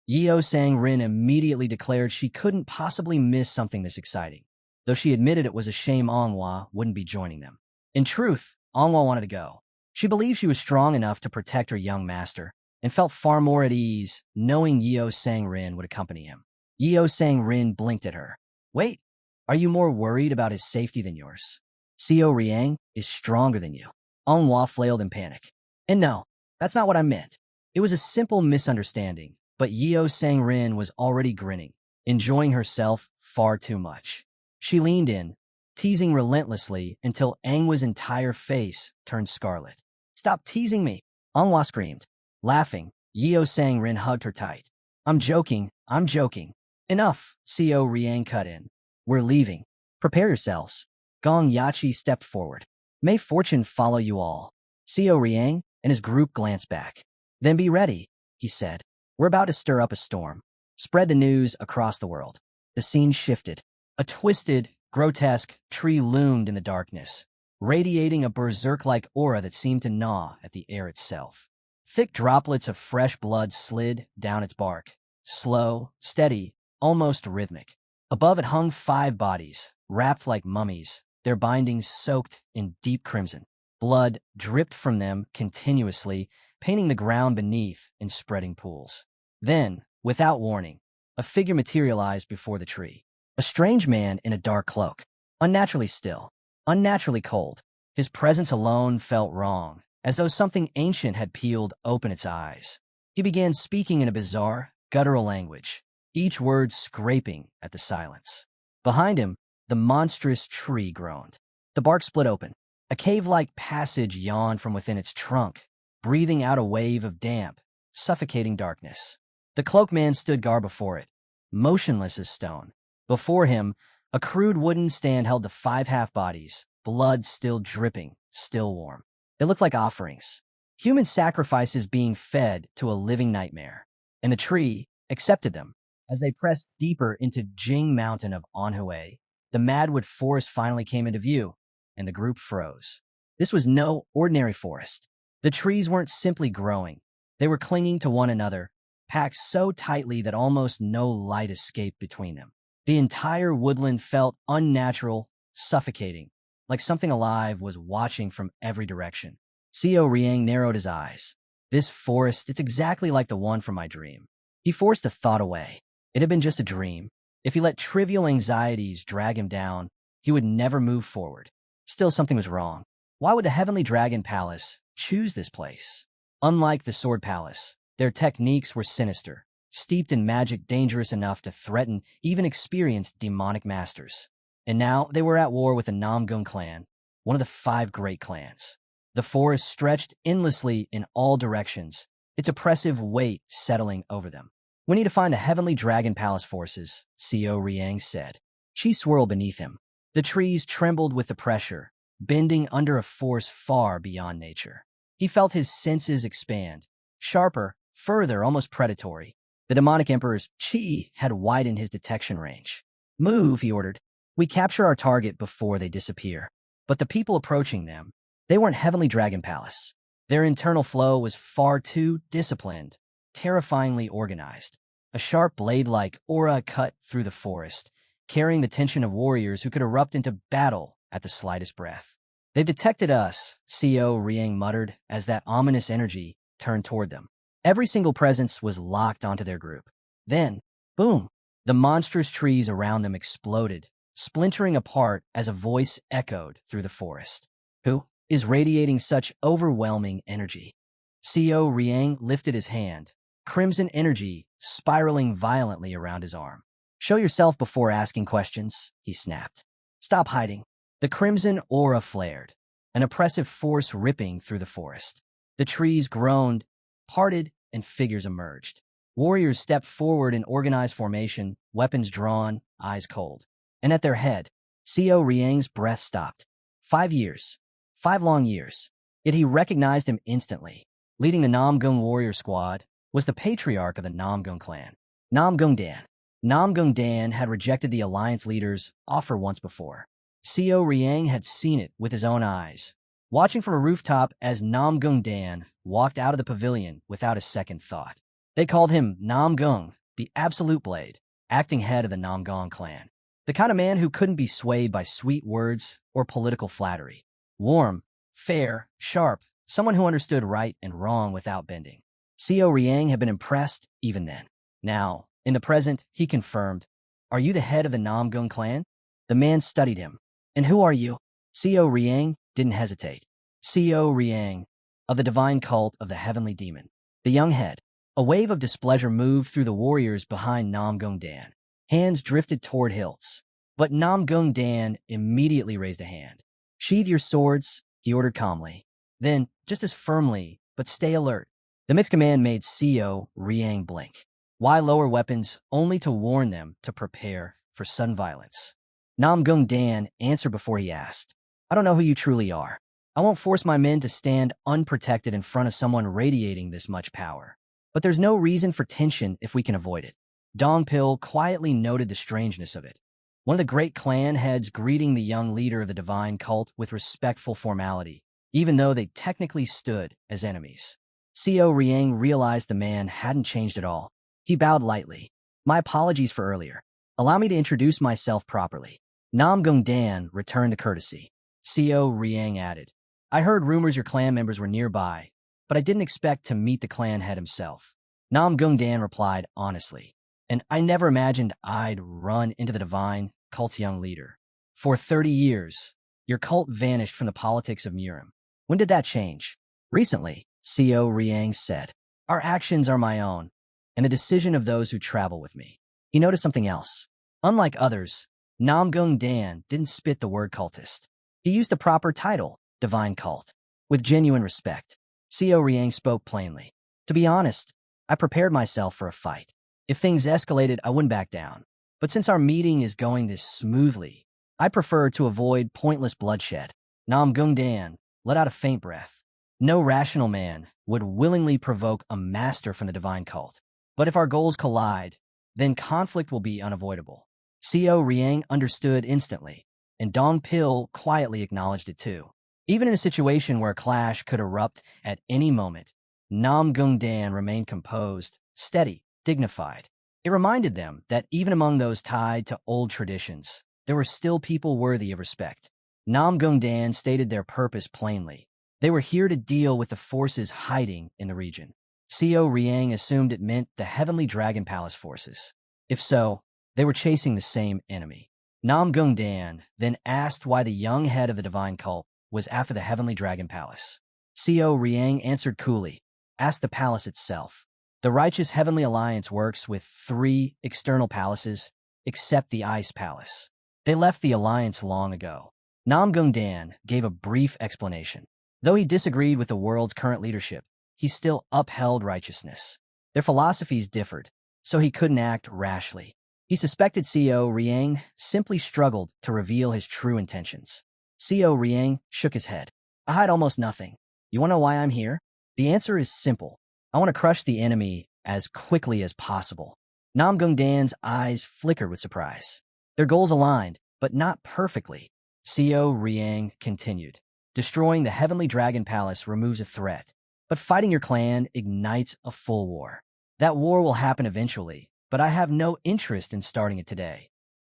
Yeo Sang Rin immediately declared she couldn't possibly miss something this exciting, though she admitted it was a shame Manhwa wouldn't be joining them. In truth, Manhwa wanted to go. She believed she was strong enough to protect her young master, and felt far more at ease knowing Yeo Sang Rin would accompany him. Yeo Sang Rin blinked at her. Wait, are you more worried about his safety than yours? Xiao Riang is stronger than you. Manhwa flailed in panic. And no, that's not what I meant. It was a simple misunderstanding, but Yeo Sang Rin was already grinning, enjoying herself far too much. She leaned in, teasing relentlessly until Manhwa's entire face turned scarlet. Stop teasing me, Manhwa screamed. Laughing, Yeo Sang Rin hugged her tight. I'm joking. I'm joking. Enough, Co Riang cut in. We're leaving. Prepare yourselves. Gong Yachi stepped forward. May fortune follow you all. Co Riang and his group glanced back. Then be ready, he said. We're about to stir up a storm. Spread the news across the world. The scene shifted. A twisted, grotesque tree loomed in the darkness, radiating a berserk-like aura that seemed to gnaw at the air itself. Thick droplets of fresh blood slid down its bark, slow, steady, almost rhythmic. Above it hung 5 bodies, wrapped like mummies, their bindings soaked in deep crimson. Blood dripped from them continuously, painting the ground beneath in spreading pools. Then, without warning, a figure materialized before the tree. A strange man in a dark cloak, unnaturally still, unnaturally cold. His presence alone felt wrong, as though something ancient had peeled open its eyes. He began speaking in a bizarre, guttural language, each word scraping at the silence. Behind him, the monstrous tree groaned. The bark split open. A cave-like passage yawned from within its trunk, breathing out a wave of damp, suffocating darkness. The cloaked man stood guard before it, motionless as stone. Before him, a crude wooden stand held the 5 half-bodies, blood still dripping, still warm. They looked like offerings, human sacrifices being fed to a living nightmare. And the tree accepted them. As they pressed deeper into Jing Mountain of Anhui, the Madwood Forest finally came into view, and the group froze. This was no ordinary forest. The trees weren't simply growing. They were clinging to one another, packed so tightly that almost no light escaped between them. The entire woodland felt unnatural, suffocating, like something alive was watching from every direction. Co Riang narrowed his eyes. This forest, it's exactly like the one from my dream. He forced the thought away. It had been just a dream. If he let trivial anxieties drag him down, he would never move forward. Still, something was wrong. Why would the Heavenly Dragon Palace choose this place? Unlike the Sword Palace, their techniques were sinister, steeped in magic dangerous enough to threaten even experienced demonic masters. And now they were at war with the Namgung clan, one of the 5 great clans. The forest stretched endlessly in all directions, its oppressive weight settling over them. We need to find the Heavenly Dragon Palace forces, Co Riang said. She swirled beneath him. The trees trembled with the pressure, bending under a force far beyond nature. He felt his senses expand, sharper, further, almost predatory. The demonic emperor's chi had widened his detection range. Move, he ordered. We capture our target before they disappear. But the people approaching them, they weren't Heavenly Dragon Palace. Their internal flow was far too disciplined, terrifyingly organized. A sharp blade-like aura cut through the forest, carrying the tension of warriors who could erupt into battle at the slightest breath. They've detected us, Co Riang muttered as that ominous energy turned toward them. Every single presence was locked onto their group. Then, boom, the monstrous trees around them exploded, splintering apart as a voice echoed through the forest. Who is radiating such overwhelming energy? Co Riang lifted his hand, crimson energy spiraling violently around his arm. Show yourself before asking questions, he snapped. Stop hiding. The crimson aura flared, an oppressive force ripping through the forest. The trees groaned, parted, and figures emerged. Warriors stepped forward in organized formation, weapons drawn, eyes cold. And at their head, Co Riang's breath stopped. 5 years. 5 long years. Yet he recognized him instantly. Leading the Namgung warrior squad was the patriarch of the Namgung clan, Namgung Dan. Namgung Dan had rejected the alliance leader's offer once before. Co Riang had seen it with his own eyes, watching from a rooftop as Namgung Dan walked out of the pavilion without a second thought. They called him Namgung, the Absolute Blade, acting head of the Namgung clan. The kind of man who couldn't be swayed by sweet words or political flattery. Warm, fair, sharp, someone who understood right and wrong without bending. Co Riang had been impressed even then. Now, in the present, he confirmed, Are you the head of the Namgung clan? The man studied him. And who are you? Co Riang didn't hesitate. Co Riang, of the divine cult of the heavenly demon. The young head. A wave of displeasure moved through the warriors behind Namgung Dan. Hands drifted toward hilts. But Namgung Dan immediately raised a hand. Sheathe your swords, he ordered calmly. Then, just as firmly, but stay alert. The mixed command made Co Riang blink. Why lower weapons only to warn them to prepare for sudden violence? Nam Gung Dan answered before he asked. I don't know who you truly are. I won't force my men to stand unprotected in front of someone radiating this much power. But there's no reason for tension if we can avoid it. Dong Pil quietly noted the strangeness of it. One of the great clan heads greeting the young leader of the divine cult with respectful formality, even though they technically stood as enemies. Co Riang realized the man hadn't changed at all. He bowed lightly. My apologies for earlier. Allow me to introduce myself properly. Nam Gung Dan returned the courtesy. Co Riang added, I heard rumors your clan members were nearby, but I didn't expect to meet the clan head himself. Nam Gung Dan replied honestly, and I never imagined I'd run into the divine cult's young leader. For 30 years, your cult vanished from the politics of Murim. When did that change? Recently, Co Riang said. Our actions are my own, and the decision of those who travel with me. He noticed something else. Unlike others, Nam Gung Dan didn't spit the word cultist. He used the proper title, divine cult, with genuine respect. Co Riang spoke plainly. To be honest, I prepared myself for a fight. If things escalated, I wouldn't back down. But since our meeting is going this smoothly, I prefer to avoid pointless bloodshed. Nam Gung Dan let out a faint breath. No rational man would willingly provoke a master from the divine cult. But if our goals collide, then conflict will be unavoidable. Co Riang understood instantly, and Dong Pil quietly acknowledged it too. Even in a situation where a clash could erupt at any moment, Nam Gung Dan remained composed, steady, dignified. It reminded them that even among those tied to old traditions, there were still people worthy of respect. Nam Gung Dan stated their purpose plainly. They were here to deal with the forces hiding in the region. Co Riang assumed it meant the Heavenly Dragon Palace forces. If so, they were chasing the same enemy. Nam Gung Dan then asked why the young head of the divine cult was after the Heavenly Dragon Palace. Co Riang answered coolly, ask the palace itself. The righteous Heavenly Alliance works with 3 external palaces, except the Ice Palace. They left the alliance long ago. Nam Gung Dan gave a brief explanation. Though he disagreed with the world's current leadership, he still upheld righteousness. Their philosophies differed, so he couldn't act rashly. He suspected Co Riang simply struggled to reveal his true intentions. Co Riang shook his head. I hide almost nothing. You want to know why I'm here? The answer is simple. I want to crush the enemy as quickly as possible. Nam Gung Dan's eyes flickered with surprise. Their goals aligned, but not perfectly. Co Riang continued. Destroying the Heavenly Dragon Palace removes a threat, but fighting your clan ignites a full war. That war will happen eventually, but I have no interest in starting it today.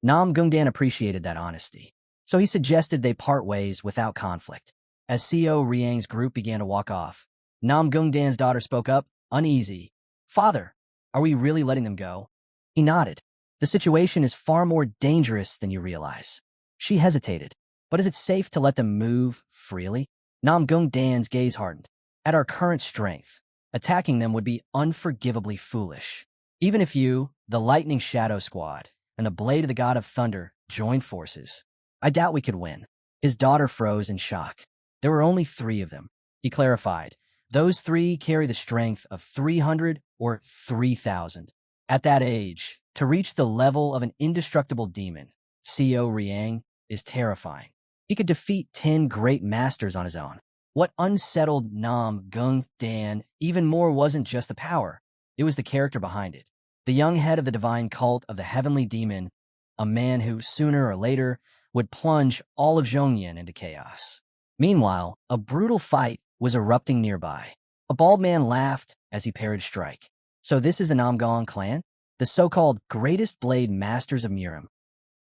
Nam Gung Dan appreciated that honesty, so he suggested they part ways without conflict. As Co Riang's group began to walk off, Nam Gung Dan's daughter spoke up, uneasy. Father, are we really letting them go? He nodded. The situation is far more dangerous than you realize. She hesitated. But is it safe to let them move freely? Nam Gung Dan's gaze hardened. At our current strength, attacking them would be unforgivably foolish. Even if you, the Lightning Shadow Squad, and the Blade of the God of Thunder joined forces, I doubt we could win. His daughter froze in shock. There were only 3 of them. He clarified. Those 3 carry the strength of 300 or 3,000. At that age, to reach the level of an indestructible demon, Co Riang, is terrifying. He could defeat 10 great masters on his own. What unsettled Nam Gung Dan even more wasn't just the power, it was the character behind it. The young head of the divine cult of the heavenly demon, a man who, sooner or later, would plunge all of Zhongyan into chaos. Meanwhile, a brutal fight was erupting nearby. A bald man laughed as he parried strike. So this is the Namgong clan? The so-called greatest blade masters of Murim.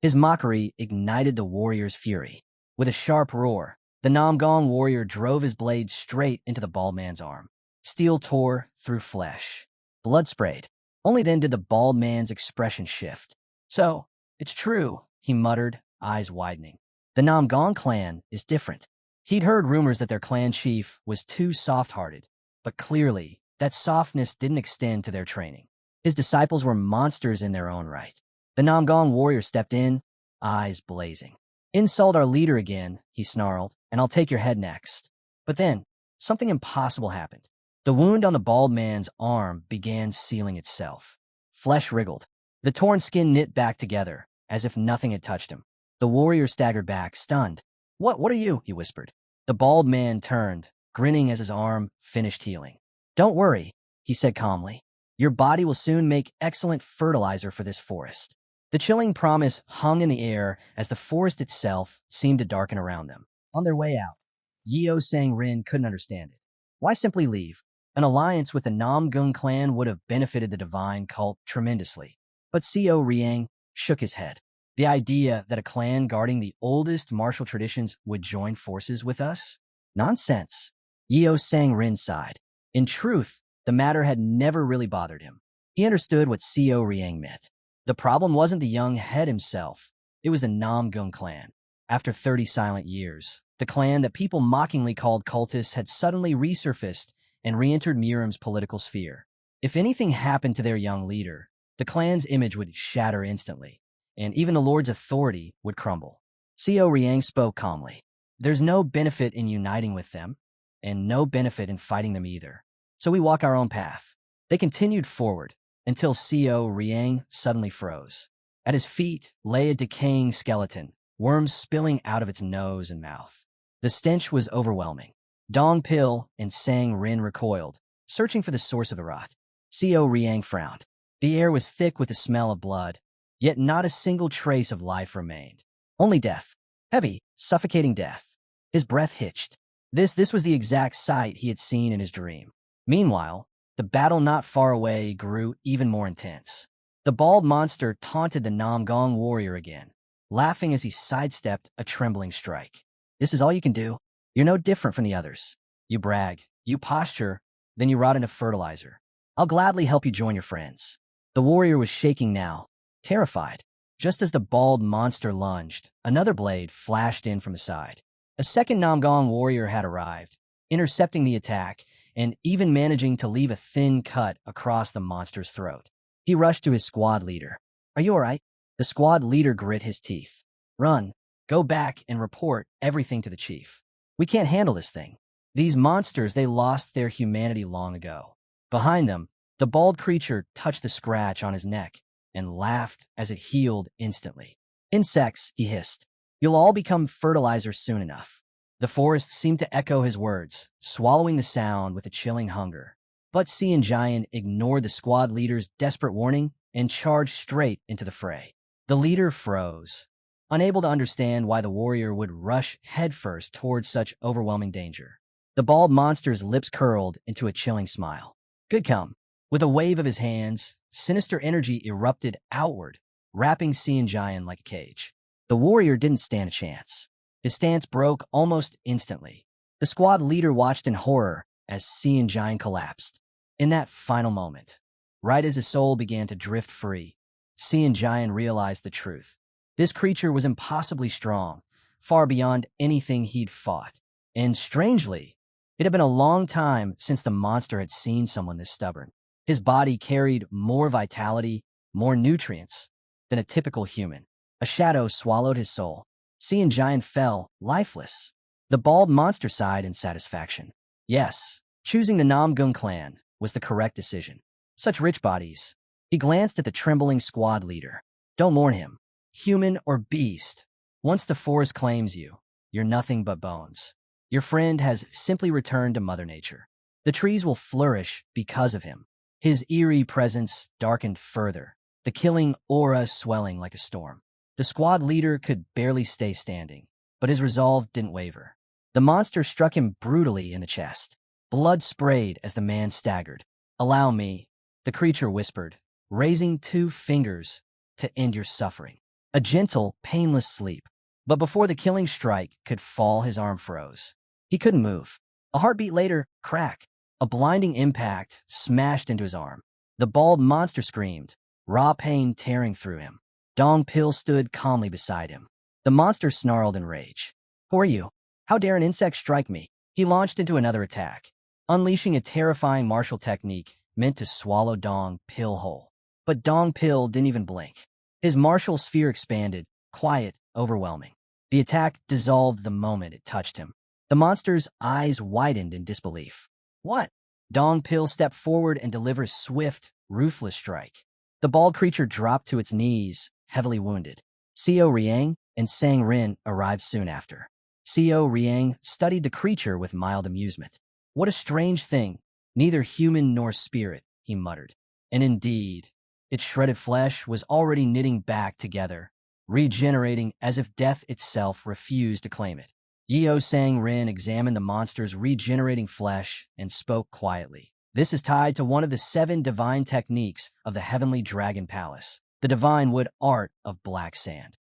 His mockery ignited the warrior's fury. With a sharp roar, the Namgong warrior drove his blade straight into the bald man's arm. Steel tore through flesh. Blood sprayed. Only then did the bald man's expression shift. So, it's true, he muttered, eyes widening. The Namgong clan is different. He'd heard rumors that their clan chief was too soft-hearted, but clearly, that softness didn't extend to their training. His disciples were monsters in their own right. The Namgong warrior stepped in, eyes blazing. Insult our leader again, he snarled, and I'll take your head next. But then, something impossible happened. The wound on the bald man's arm began sealing itself. flesh wriggled. The torn skin knit back together, as if nothing had touched him. The warrior staggered back, stunned. What are you?" he whispered. The bald man turned, grinning as his arm finished healing. "Don't worry," he said calmly. "Your body will soon make excellent fertilizer for this forest." The chilling promise hung in the air as the forest itself seemed to darken around them. On their way out, Yeo Sang Rin couldn't understand it. Why simply leave? An alliance with the Namgung clan would have benefited the divine cult tremendously. But Seo Riang shook his head. The idea that a clan guarding the oldest martial traditions would join forces with us? Nonsense. Yeo Sang Rin sighed. In truth, the matter had never really bothered him. He understood what Seo Riang meant. The problem wasn't the young head himself. It was the Namgung clan. After 30 silent years, the clan that people mockingly called cultists had suddenly resurfaced and re-entered Miram's political sphere. If anything happened to their young leader, the clan's image would shatter instantly, and even the Lord's authority would crumble. Seo Riang spoke calmly. There's no benefit in uniting with them, and no benefit in fighting them either. So we walk our own path. They continued forward, until Seo Riang suddenly froze. At his feet lay a decaying skeleton, worms spilling out of its nose and mouth. The stench was overwhelming. Dong Pil and Sang Rin recoiled, searching for the source of the rot. Seo Riang frowned. The air was thick with the smell of blood, yet not a single trace of life remained. Only death. Heavy, suffocating death. His breath hitched. This was the exact sight he had seen in his dream. Meanwhile, the battle not far away grew even more intense. The bald monster taunted the Namgong warrior again, laughing as he sidestepped a trembling strike. "This is all you can do? You're no different from the others. You brag, you posture, then you rot into fertilizer. I'll gladly help you join your friends." The warrior was shaking now, terrified. Just as the bald monster lunged, another blade flashed in from the side. A second Namgong warrior had arrived, intercepting the attack and even managing to leave a thin cut across the monster's throat. He rushed to his squad leader. "Are you all right?" The squad leader grit his teeth. "Run. Go back and report everything to the chief. We can't handle this thing. These monsters, they lost their humanity long ago." Behind them, the bald creature touched the scratch on his neck and laughed as it healed instantly. "Insects," he hissed. "You'll all become fertilizer soon enough." The forest seemed to echo his words, swallowing the sound with a chilling hunger. But Cian Jian ignored the squad leader's desperate warning and charged straight into the fray. The leader froze, unable to understand why the warrior would rush headfirst towards such overwhelming danger. The bald monster's lips curled into a chilling smile. "Good come." With a wave of his hands, sinister energy erupted outward, wrapping Cian Jian like a cage. The warrior didn't stand a chance. His stance broke almost instantly. The squad leader watched in horror as Cian Jian collapsed. In that final moment, right as his soul began to drift free, Cian Jian realized the truth. This creature was impossibly strong, far beyond anything he'd fought. And strangely, it had been a long time since the monster had seen someone this stubborn. His body carried more vitality, more nutrients than a typical human. A shadow swallowed his soul. Cian Jian fell, lifeless. The bald monster sighed in satisfaction. Yes, choosing the Namgung clan was the correct decision. Such rich bodies. He glanced at the trembling squad leader. Don't mourn him. Human or beast, once the forest claims you, you're nothing but bones. Your friend has simply returned to Mother Nature. The trees will flourish because of him. His eerie presence darkened further, the killing aura swelling like a storm. The squad leader could barely stay standing, but his resolve didn't waver. The monster struck him brutally in the chest. Blood sprayed as the man staggered. "Allow me," the creature whispered, raising 2 fingers to end your suffering. A gentle, painless sleep. But before the killing strike could fall, his arm froze. He couldn't move. A heartbeat later, crack. A blinding impact smashed into his arm. The bald monster screamed, raw pain tearing through him. Dong Pil stood calmly beside him. The monster snarled in rage. "Who are you? How dare an insect strike me?" He launched into another attack, unleashing a terrifying martial technique meant to swallow Dong Pil whole. But Dong Pil didn't even blink. His martial sphere expanded, quiet, overwhelming. The attack dissolved the moment it touched him. The monster's eyes widened in disbelief. "What?" Dong Pil stepped forward and delivered a swift, ruthless strike. The bald creature dropped to its knees, heavily wounded. Co Riang and Sang Rin arrived soon after. Co Riang studied the creature with mild amusement. What a strange thing, neither human nor spirit, he muttered. And indeed, its shredded flesh was already knitting back together, regenerating as if death itself refused to claim it. Yeo Sang Rin examined the monster's regenerating flesh and spoke quietly. This is tied to one of the 7 divine techniques of the Heavenly Dragon Palace, the divine wood art of black sand.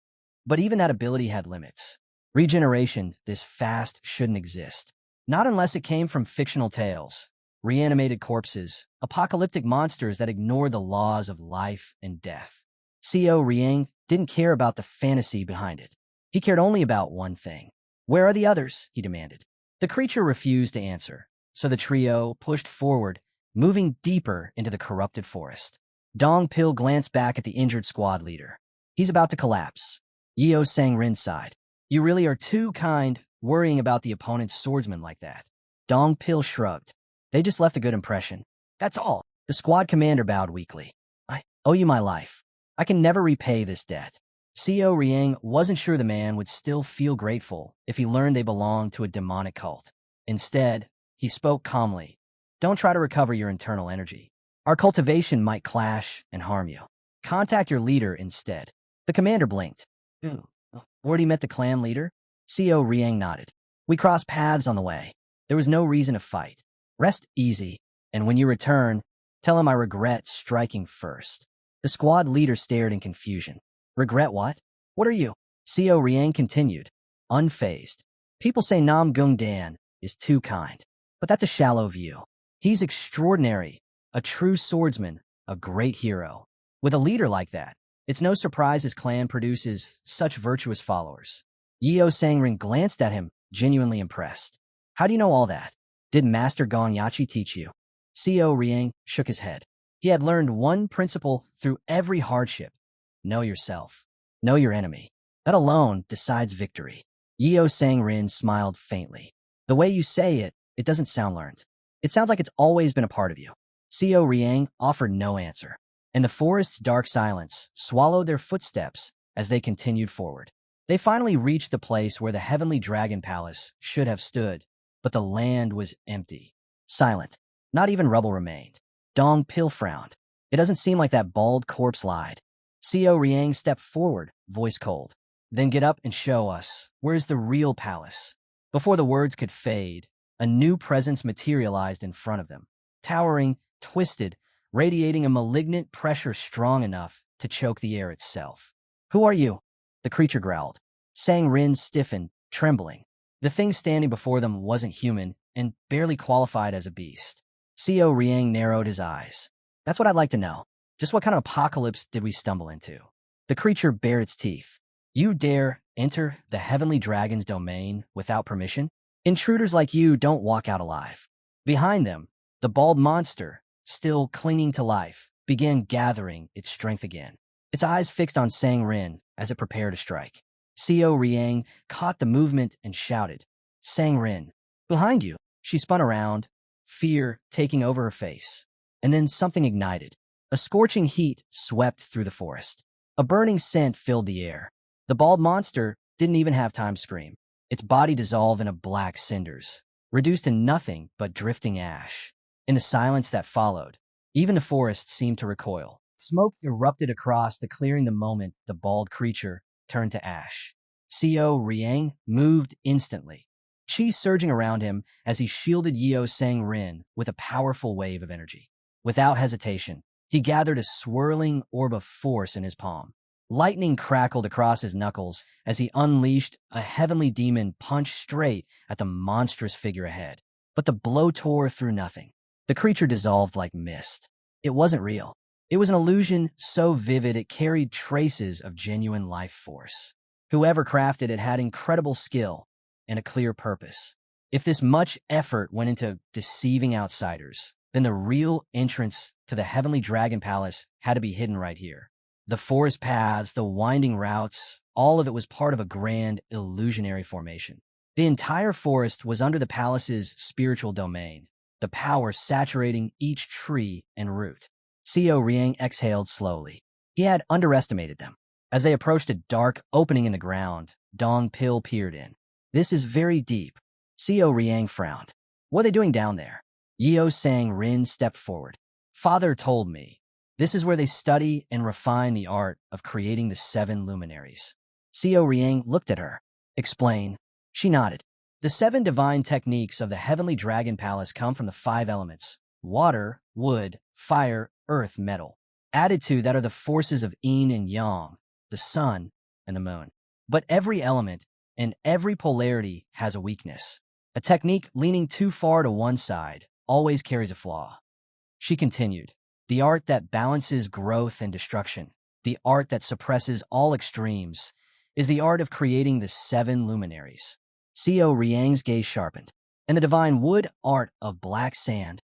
But even that ability had limits. Regeneration this fast shouldn't exist. Not unless it came from fictional tales, reanimated corpses, apocalyptic monsters that ignore the laws of life and death. Co Riang didn't care about the fantasy behind it. He cared only about one thing. Where are the others? He demanded. The creature refused to answer, so the trio pushed forward, moving deeper into the corrupted forest. Dong Pil glanced back at the injured squad leader. He's about to collapse. Yeo Sang Rin sighed. You really are too kind, worrying about the opponent's swordsman like that. Dong Pil shrugged. They just left a good impression. That's all. The squad commander bowed weakly. I owe you my life. I can never repay this debt. Co Riang wasn't sure the man would still feel grateful if he learned they belonged to a demonic cult. Instead, he spoke calmly. Don't try to recover your internal energy. Our cultivation might clash and harm you. Contact your leader instead. The commander blinked. Already met the clan leader? Co Riang nodded. We crossed paths on the way. There was no reason to fight. Rest easy, and when you return, tell him I regret striking first. The squad leader stared in confusion. Regret what? What are you? Co Riang continued, unfazed. People say Nam Gung Dan is too kind, but that's a shallow view. He's extraordinary, a true swordsman, a great hero. With a leader like that, it's no surprise his clan produces such virtuous followers. Yeo Sangrin glanced at him, genuinely impressed. How do you know all that? Did Master Gong Yachi teach you? Co Riang shook his head. He had learned one principle through every hardship. Know yourself. Know your enemy. That alone decides victory. Yeo Sangrin smiled faintly. The way you say it, it doesn't sound learned. It sounds like it's always been a part of you. Co Riang offered no answer, and the forest's dark silence swallowed their footsteps as they continued forward. They finally reached the place where the Heavenly Dragon Palace should have stood, but the land was empty, silent. Not even rubble remained. Dong Pil frowned. It doesn't seem like that bald corpse lied. Co Riang stepped forward, voice cold. Then get up and show us. Where's the real palace? Before the words could fade, a new presence materialized in front of them. Towering, twisted, radiating a malignant pressure strong enough to choke the air itself. Who are you? The creature growled. Sang Rin stiffened, trembling. The thing standing before them wasn't human and barely qualified as a beast. Co Riang narrowed his eyes. That's what I'd like to know. Just what kind of apocalypse did we stumble into? The creature bared its teeth. You dare enter the Heavenly Dragon's domain without permission? Intruders like you don't walk out alive. Behind them, the bald monster, still clinging to life, began gathering its strength again. Its eyes fixed on Sang Rin as it prepared to strike. Co Riang caught the movement and shouted, Sang Rin, behind you. She spun around, fear taking over her face. And then something ignited. A scorching heat swept through the forest. A burning scent filled the air. The bald monster didn't even have time to scream. Its body dissolved into black cinders, reduced to nothing but drifting ash. In the silence that followed, even the forest seemed to recoil. Smoke erupted across the clearing the moment the bald creature turned to ash. Co Riang moved instantly, chi surging around him as he shielded Yeo Sang Rin with a powerful wave of energy. Without hesitation, he gathered a swirling orb of force in his palm. Lightning crackled across his knuckles as he unleashed a heavenly demon punch straight at the monstrous figure ahead. But the blow tore through nothing. The creature dissolved like mist. It wasn't real. It was an illusion so vivid it carried traces of genuine life force. Whoever crafted it had incredible skill and a clear purpose. If this much effort went into deceiving outsiders, then the real entrance to the Heavenly Dragon Palace had to be hidden right here. The forest paths, the winding routes, all of it was part of a grand, illusionary formation. The entire forest was under the palace's spiritual domain, the power saturating each tree and root. Seo Riang exhaled slowly. He had underestimated them. As they approached a dark opening in the ground, Dong Pil peered in. This is very deep. Seo Riang frowned. What are they doing down there? Yeo Sang Rin stepped forward. Father told me. This is where they study and refine the art of creating the 7 luminaries. Seo Riang looked at her. Explain. She nodded. The 7 divine techniques of the Heavenly Dragon Palace come from the 5 elements: water, wood, fire, earth, metal. Added to that are the forces of yin and yang, the sun and the moon. But every element and every polarity has a weakness. A technique leaning too far to one side always carries a flaw. She continued, the art that balances growth and destruction, the art that suppresses all extremes, is the art of creating the 7 luminaries. Seo Riang's gaze sharpened, and the divine wood art of black sand.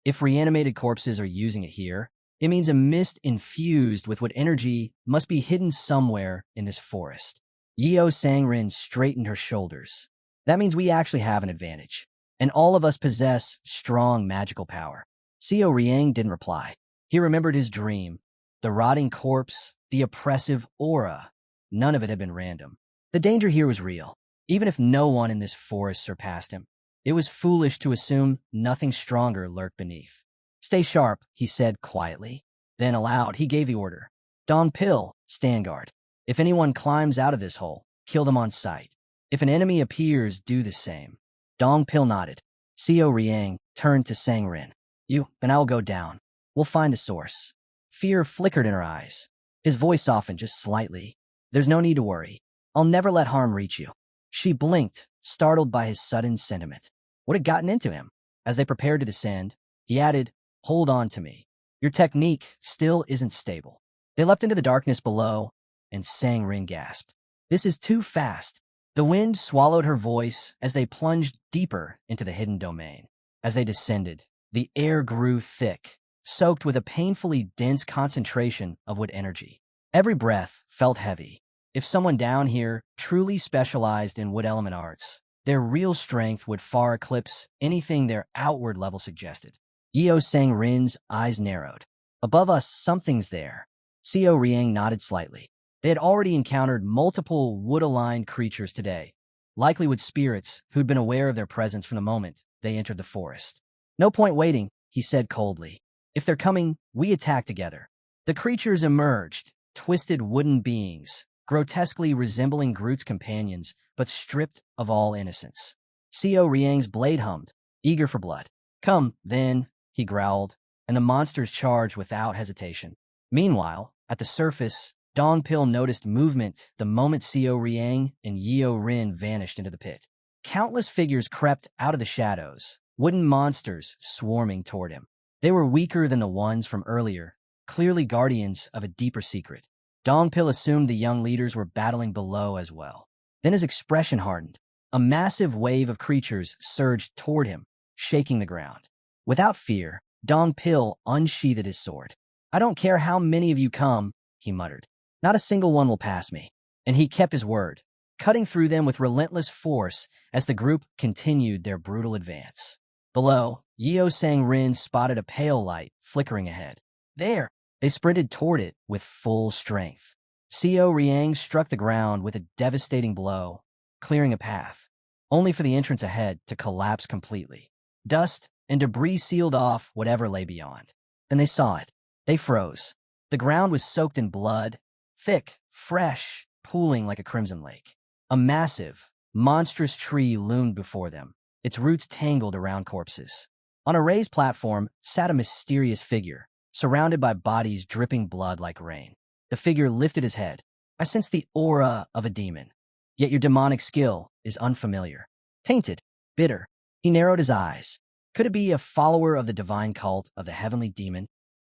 If reanimated corpses are using it here, it means a mist infused with what energy must be hidden somewhere in this forest. Yeo Sangrin straightened her shoulders. That means we actually have an advantage, and all of us possess strong magical power. Seo Riang didn't reply. He remembered his dream, the rotting corpse, the oppressive aura. None of it had been random. The danger here was real, even if no one in this forest surpassed him. It was foolish to assume nothing stronger lurked beneath. Stay sharp, he said quietly. Then aloud, he gave the order. Dong Pil, stand guard. If anyone climbs out of this hole, kill them on sight. If an enemy appears, do the same. Dong Pil nodded. Seo Riang turned to Sang Rin. You and I will go down. We'll find the source. Fear flickered in her eyes. His voice softened just slightly. There's no need to worry. I'll never let harm reach you. She blinked, startled by his sudden sentiment. What had gotten into him? As they prepared to descend, he added, hold on to me. Your technique still isn't stable. They leapt into the darkness below, and Sang Rin gasped. This is too fast. The wind swallowed her voice as they plunged deeper into the hidden domain. As they descended, the air grew thick, soaked with a painfully dense concentration of wood energy. Every breath felt heavy. If someone down here truly specialized in wood element arts, their real strength would far eclipse anything their outward level suggested. Yeo Sang Rin's eyes narrowed. Above us, something's there. Seo Riang nodded slightly. They had already encountered multiple wood-aligned creatures today, likely wood spirits who'd been aware of their presence from the moment they entered the forest. No point waiting, he said coldly. If they're coming, we attack together. The creatures emerged, twisted wooden beings, grotesquely resembling Groot's companions, but stripped of all innocence. Seo Riang's blade hummed, eager for blood. Come, then, he growled, and the monsters charged without hesitation. Meanwhile, at the surface, Dong Pil noticed movement the moment Seo Riang and Yeo Rin vanished into the pit. Countless figures crept out of the shadows, wooden monsters swarming toward him. They were weaker than the ones from earlier, clearly guardians of a deeper secret. Dong Pil assumed the young leaders were battling below as well. Then his expression hardened. A massive wave of creatures surged toward him, shaking the ground. Without fear, Dong Pil unsheathed his sword. I don't care how many of you come, he muttered. Not a single one will pass me. And he kept his word, cutting through them with relentless force as the group continued their brutal advance. Below, Yeo Sang Rin spotted a pale light flickering ahead. There! They sprinted toward it with full strength. Seo Riang struck the ground with a devastating blow, clearing a path, only for the entrance ahead to collapse completely. Dust and debris sealed off whatever lay beyond. Then they saw it. They froze. The ground was soaked in blood, thick, fresh, pooling like a crimson lake. A massive, monstrous tree loomed before them, its roots tangled around corpses. On a raised platform sat a mysterious figure, surrounded by bodies dripping blood like rain. The figure lifted his head. I sense the aura of a demon. Yet your demonic skill is unfamiliar. Tainted, bitter. He narrowed his eyes. Could it be a follower of the divine cult of the heavenly demon?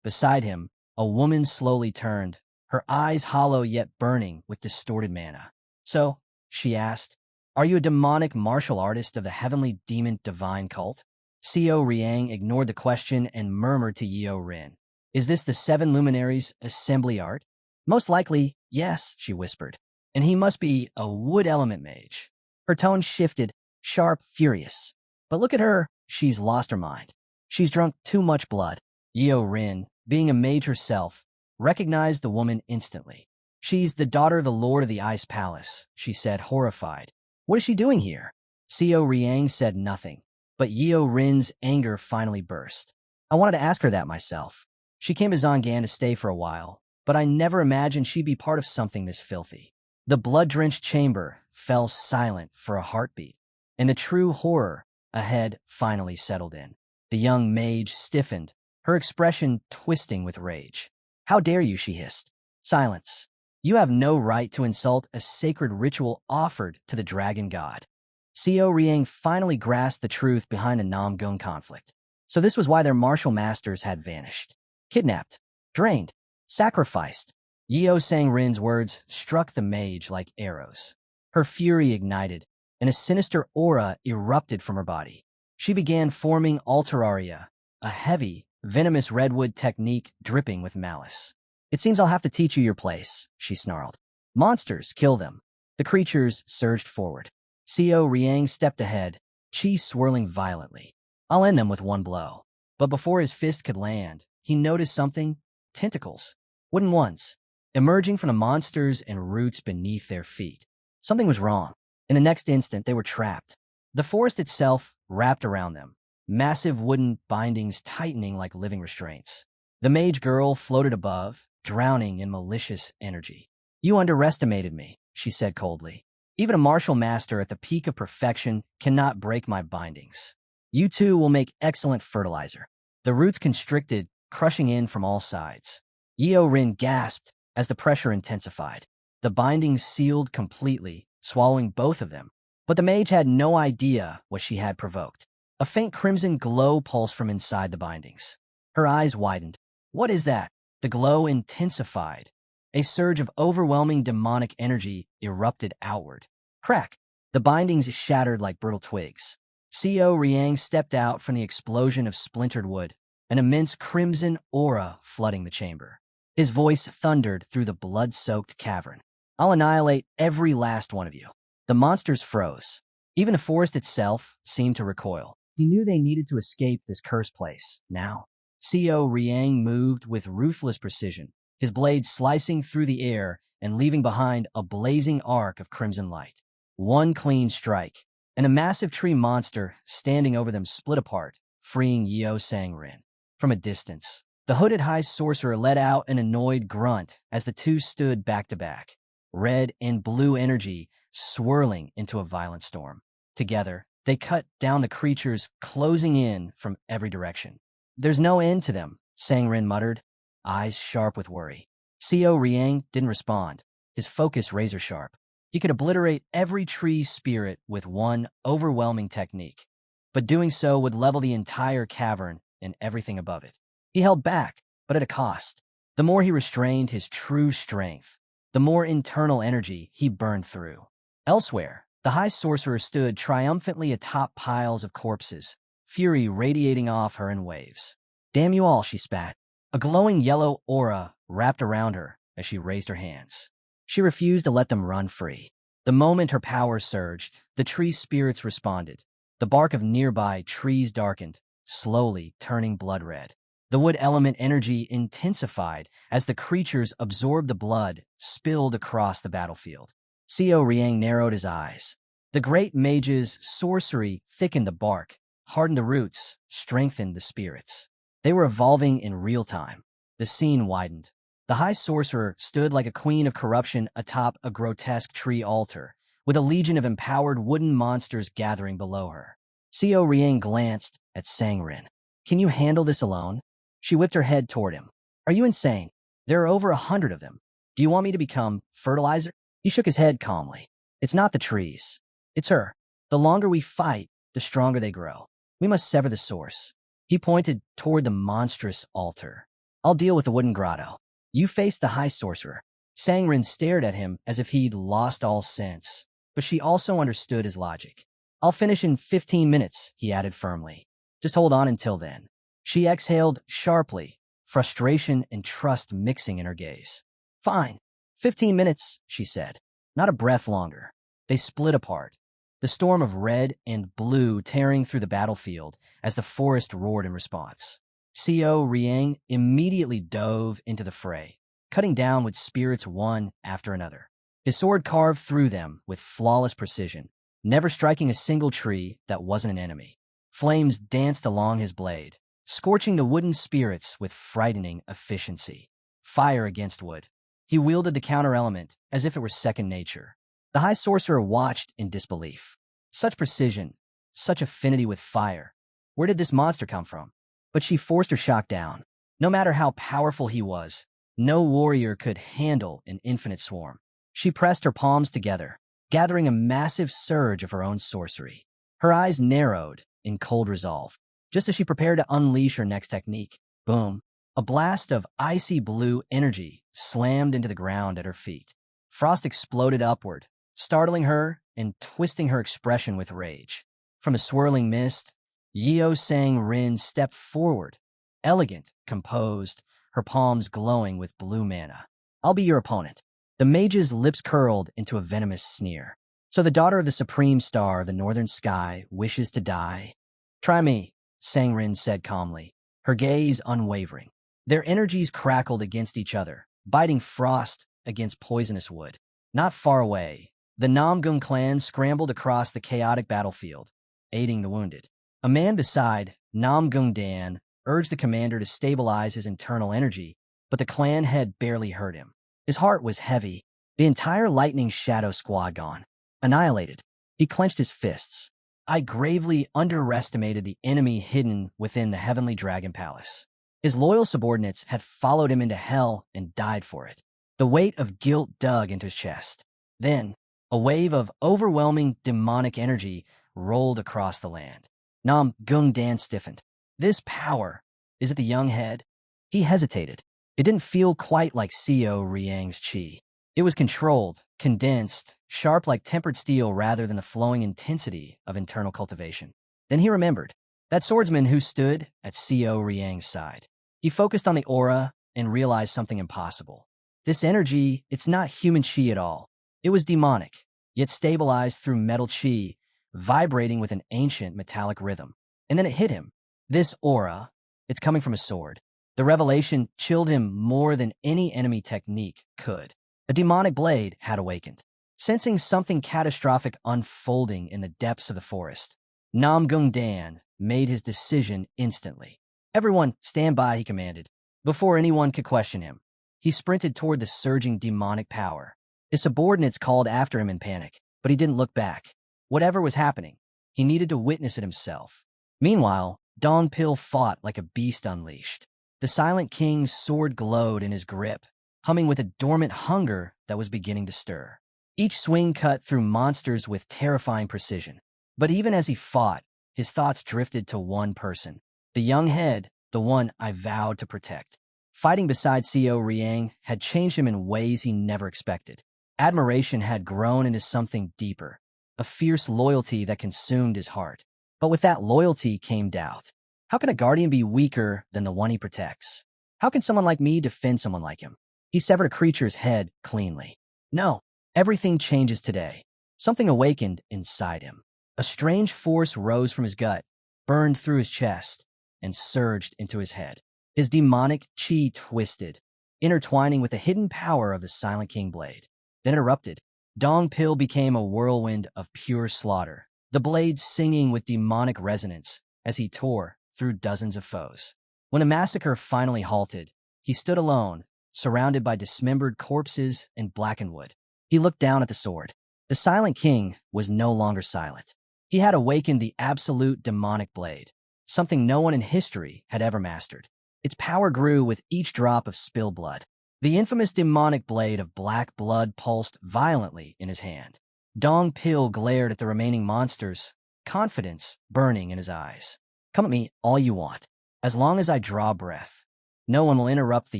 Beside him, a woman slowly turned, her eyes hollow yet burning with distorted mana. So, she asked, are you a demonic martial artist of the heavenly demon divine cult? Seo Riang ignored the question and murmured to Yeo Rin. Is this the 7 luminaries' assembly art? Most likely, yes, she whispered. And he must be a wood element mage. Her tone shifted, sharp, furious. But look at her, she's lost her mind. She's drunk too much blood. Yeo Rin being a mage herself, recognized the woman instantly. "She's the daughter of the Lord of the Ice Palace," she said, horrified. "What is she doing here?" Xiao Riang said nothing, but Yirin's anger finally burst. "I wanted to ask her that myself. She came to Zongan to stay for a while, but I never imagined she'd be part of something this filthy." The blood-drenched chamber fell silent for a heartbeat, and the true horror ahead finally settled in. The young mage stiffened, her expression twisting with rage. "How dare you," she hissed. "Silence. You have no right to insult a sacred ritual offered to the dragon god." Xiao Riang finally grasped the truth behind the Namgung conflict. So this was why their martial masters had vanished. Kidnapped, drained, sacrificed. Yeo Sang-rin's words struck the mage like arrows. Her fury ignited, and a sinister aura erupted from her body. She began forming Alteraria, a heavy, venomous redwood technique dripping with malice. "It seems I'll have to teach you your place," she snarled. "Monsters, kill them." The creatures surged forward. Xiao Riang stepped ahead, chi swirling violently. "I'll end them with one blow." But before his fist could land, he noticed something: tentacles. Wooden ones, emerging from the monsters and roots beneath their feet. Something was wrong. In the next instant, they were trapped. The forest itself wrapped around them, massive wooden bindings tightening like living restraints. The mage girl floated above, drowning in malicious energy. "You underestimated me," she said coldly. "Even a martial master at the peak of perfection cannot break my bindings. You two will make excellent fertilizer." The roots constricted, crushing in from all sides. Yirin gasped as the pressure intensified. The bindings sealed completely, swallowing both of them. But the mage had no idea what she had provoked. A faint crimson glow pulsed from inside the bindings. Her eyes widened. "What is that?" The glow intensified. A surge of overwhelming demonic energy erupted outward. Crack! The bindings shattered like brittle twigs. Xiao Riang stepped out from the explosion of splintered wood, an immense crimson aura flooding the chamber. His voice thundered through the blood-soaked cavern. "I'll annihilate every last one of you." The monsters froze. Even the forest itself seemed to recoil. He knew they needed to escape this cursed place, now. Xiao Riang moved with ruthless precision, his blade slicing through the air and leaving behind a blazing arc of crimson light. One clean strike, and a massive tree monster standing over them split apart, freeing Yeo Sang-rin. From a distance, the hooded high sorcerer let out an annoyed grunt as the two stood back to back, red and blue energy swirling into a violent storm. Together, they cut down the creatures, closing in from every direction. "There's no end to them," Sang-rin muttered, eyes sharp with worry. Xiao Riang didn't respond, his focus razor-sharp. He could obliterate every tree spirit with one overwhelming technique, but doing so would level the entire cavern and everything above it. He held back, but at a cost. The more he restrained his true strength, the more internal energy he burned through. Elsewhere, the high sorcerer stood triumphantly atop piles of corpses, fury radiating off her in waves. "Damn you all," she spat. A glowing yellow aura wrapped around her as she raised her hands. She refused to let them run free. The moment her power surged, the tree spirits responded. The bark of nearby trees darkened, slowly turning blood red. The wood element energy intensified as the creatures absorbed the blood spilled across the battlefield. Xiao Riang narrowed his eyes. The great mage's sorcery thickened the bark, hardened the roots, strengthened the spirits. They were evolving in real time. The scene widened. The high sorcerer stood like a queen of corruption atop a grotesque tree altar, with a legion of empowered wooden monsters gathering below her. Xiao Riang glanced at Sang-rin. "Can you handle this alone?" She whipped her head toward him. "Are you insane? There are over 100 of them. Do you want me to become fertilizer?" He shook his head calmly. "It's not the trees. It's her. The longer we fight, the stronger they grow. We must sever the source." He pointed toward the monstrous altar. "I'll deal with the wooden grotto. You face the high sorcerer." Sang-rin stared at him as if he'd lost all sense, but she also understood his logic. "I'll finish in 15 minutes, he added firmly. "Just hold on until then." She exhaled sharply, frustration and trust mixing in her gaze. "Fine. 15 minutes, she said. Not a breath longer." They split apart, the storm of red and blue tearing through the battlefield as the forest roared in response. Co Riang immediately dove into the fray, cutting down with spirits one after another. His sword carved through them with flawless precision, never striking a single tree that wasn't an enemy. Flames danced along his blade, scorching the wooden spirits with frightening efficiency. Fire against wood. He wielded the counter-element as if it were second nature. The High Sorcerer watched in disbelief. Such precision, such affinity with fire. Where did this monster come from? But she forced her shock down. No matter how powerful he was, no warrior could handle an infinite swarm. She pressed her palms together, gathering a massive surge of her own sorcery. Her eyes narrowed in cold resolve. Just as she prepared to unleash her next technique, boom, a blast of icy blue energy slammed into the ground at her feet. Frost exploded upward, startling her and twisting her expression with rage. From a swirling mist, Yeo Sang Rin stepped forward, elegant, composed, her palms glowing with blue mana. I'll be your opponent. The mage's lips curled into a venomous sneer. So the daughter of the supreme star of the northern sky wishes to die? Try me, Sang Rin said calmly, her gaze unwavering. Their energies crackled against each other, biting frost against poisonous wood. Not far away, the Namgung clan scrambled across the chaotic battlefield, aiding the wounded. A man beside Namgung Dan urged the commander to stabilize his internal energy, but the clan head barely heard him. His heart was heavy. The entire Lightning Shadow squad gone. Annihilated. He clenched his fists. I gravely underestimated the enemy hidden within the Heavenly Dragon Palace. His loyal subordinates had followed him into hell and died for it. The weight of guilt dug into his chest. Then, a wave of overwhelming demonic energy rolled across the land. Nam Gung Dan stiffened. This power, is it the young head? He hesitated. It didn't feel quite like Co Riang's chi. It was controlled, condensed, sharp like tempered steel rather than the flowing intensity of internal cultivation. Then he remembered that swordsman who stood at Co Riang's side. He focused on the aura and realized something impossible. This energy, it's not human chi at all. It was demonic, yet stabilized through metal chi, vibrating with an ancient metallic rhythm. And then it hit him. This aura, it's coming from a sword. The revelation chilled him more than any enemy technique could. A demonic blade had awakened. Sensing something catastrophic unfolding in the depths of the forest, Namgung Dan made his decision instantly. Everyone, stand by, he commanded. Before anyone could question him, he sprinted toward the surging demonic power. His subordinates called after him in panic, but he didn't look back. Whatever was happening, he needed to witness it himself. Meanwhile, Dong Pil fought like a beast unleashed. The Silent King's sword glowed in his grip, humming with a dormant hunger that was beginning to stir. Each swing cut through monsters with terrifying precision. But even as he fought, his thoughts drifted to one person. The young head, the one I vowed to protect. Fighting beside Co Riang had changed him in ways he never expected. Admiration had grown into something deeper, a fierce loyalty that consumed his heart. But with that loyalty came doubt. How can a guardian be weaker than the one he protects? How can someone like me defend someone like him? He severed a creature's head cleanly. No, everything changes today. Something awakened inside him. A strange force rose from his gut, burned through his chest, and surged into his head. His demonic chi twisted, intertwining with the hidden power of the Silent King blade. Then it erupted. Dong Pil became a whirlwind of pure slaughter, the blade singing with demonic resonance as he tore through dozens of foes. When the massacre finally halted, he stood alone, surrounded by dismembered corpses and blackened wood. He looked down at the sword. The Silent King was no longer silent. He had awakened the absolute demonic blade, something no one in history had ever mastered. Its power grew with each drop of spilled blood. The infamous demonic blade of black blood pulsed violently in his hand. Dong Pil glared at the remaining monsters, confidence burning in his eyes. Come at me all you want. As long as I draw breath, no one will interrupt the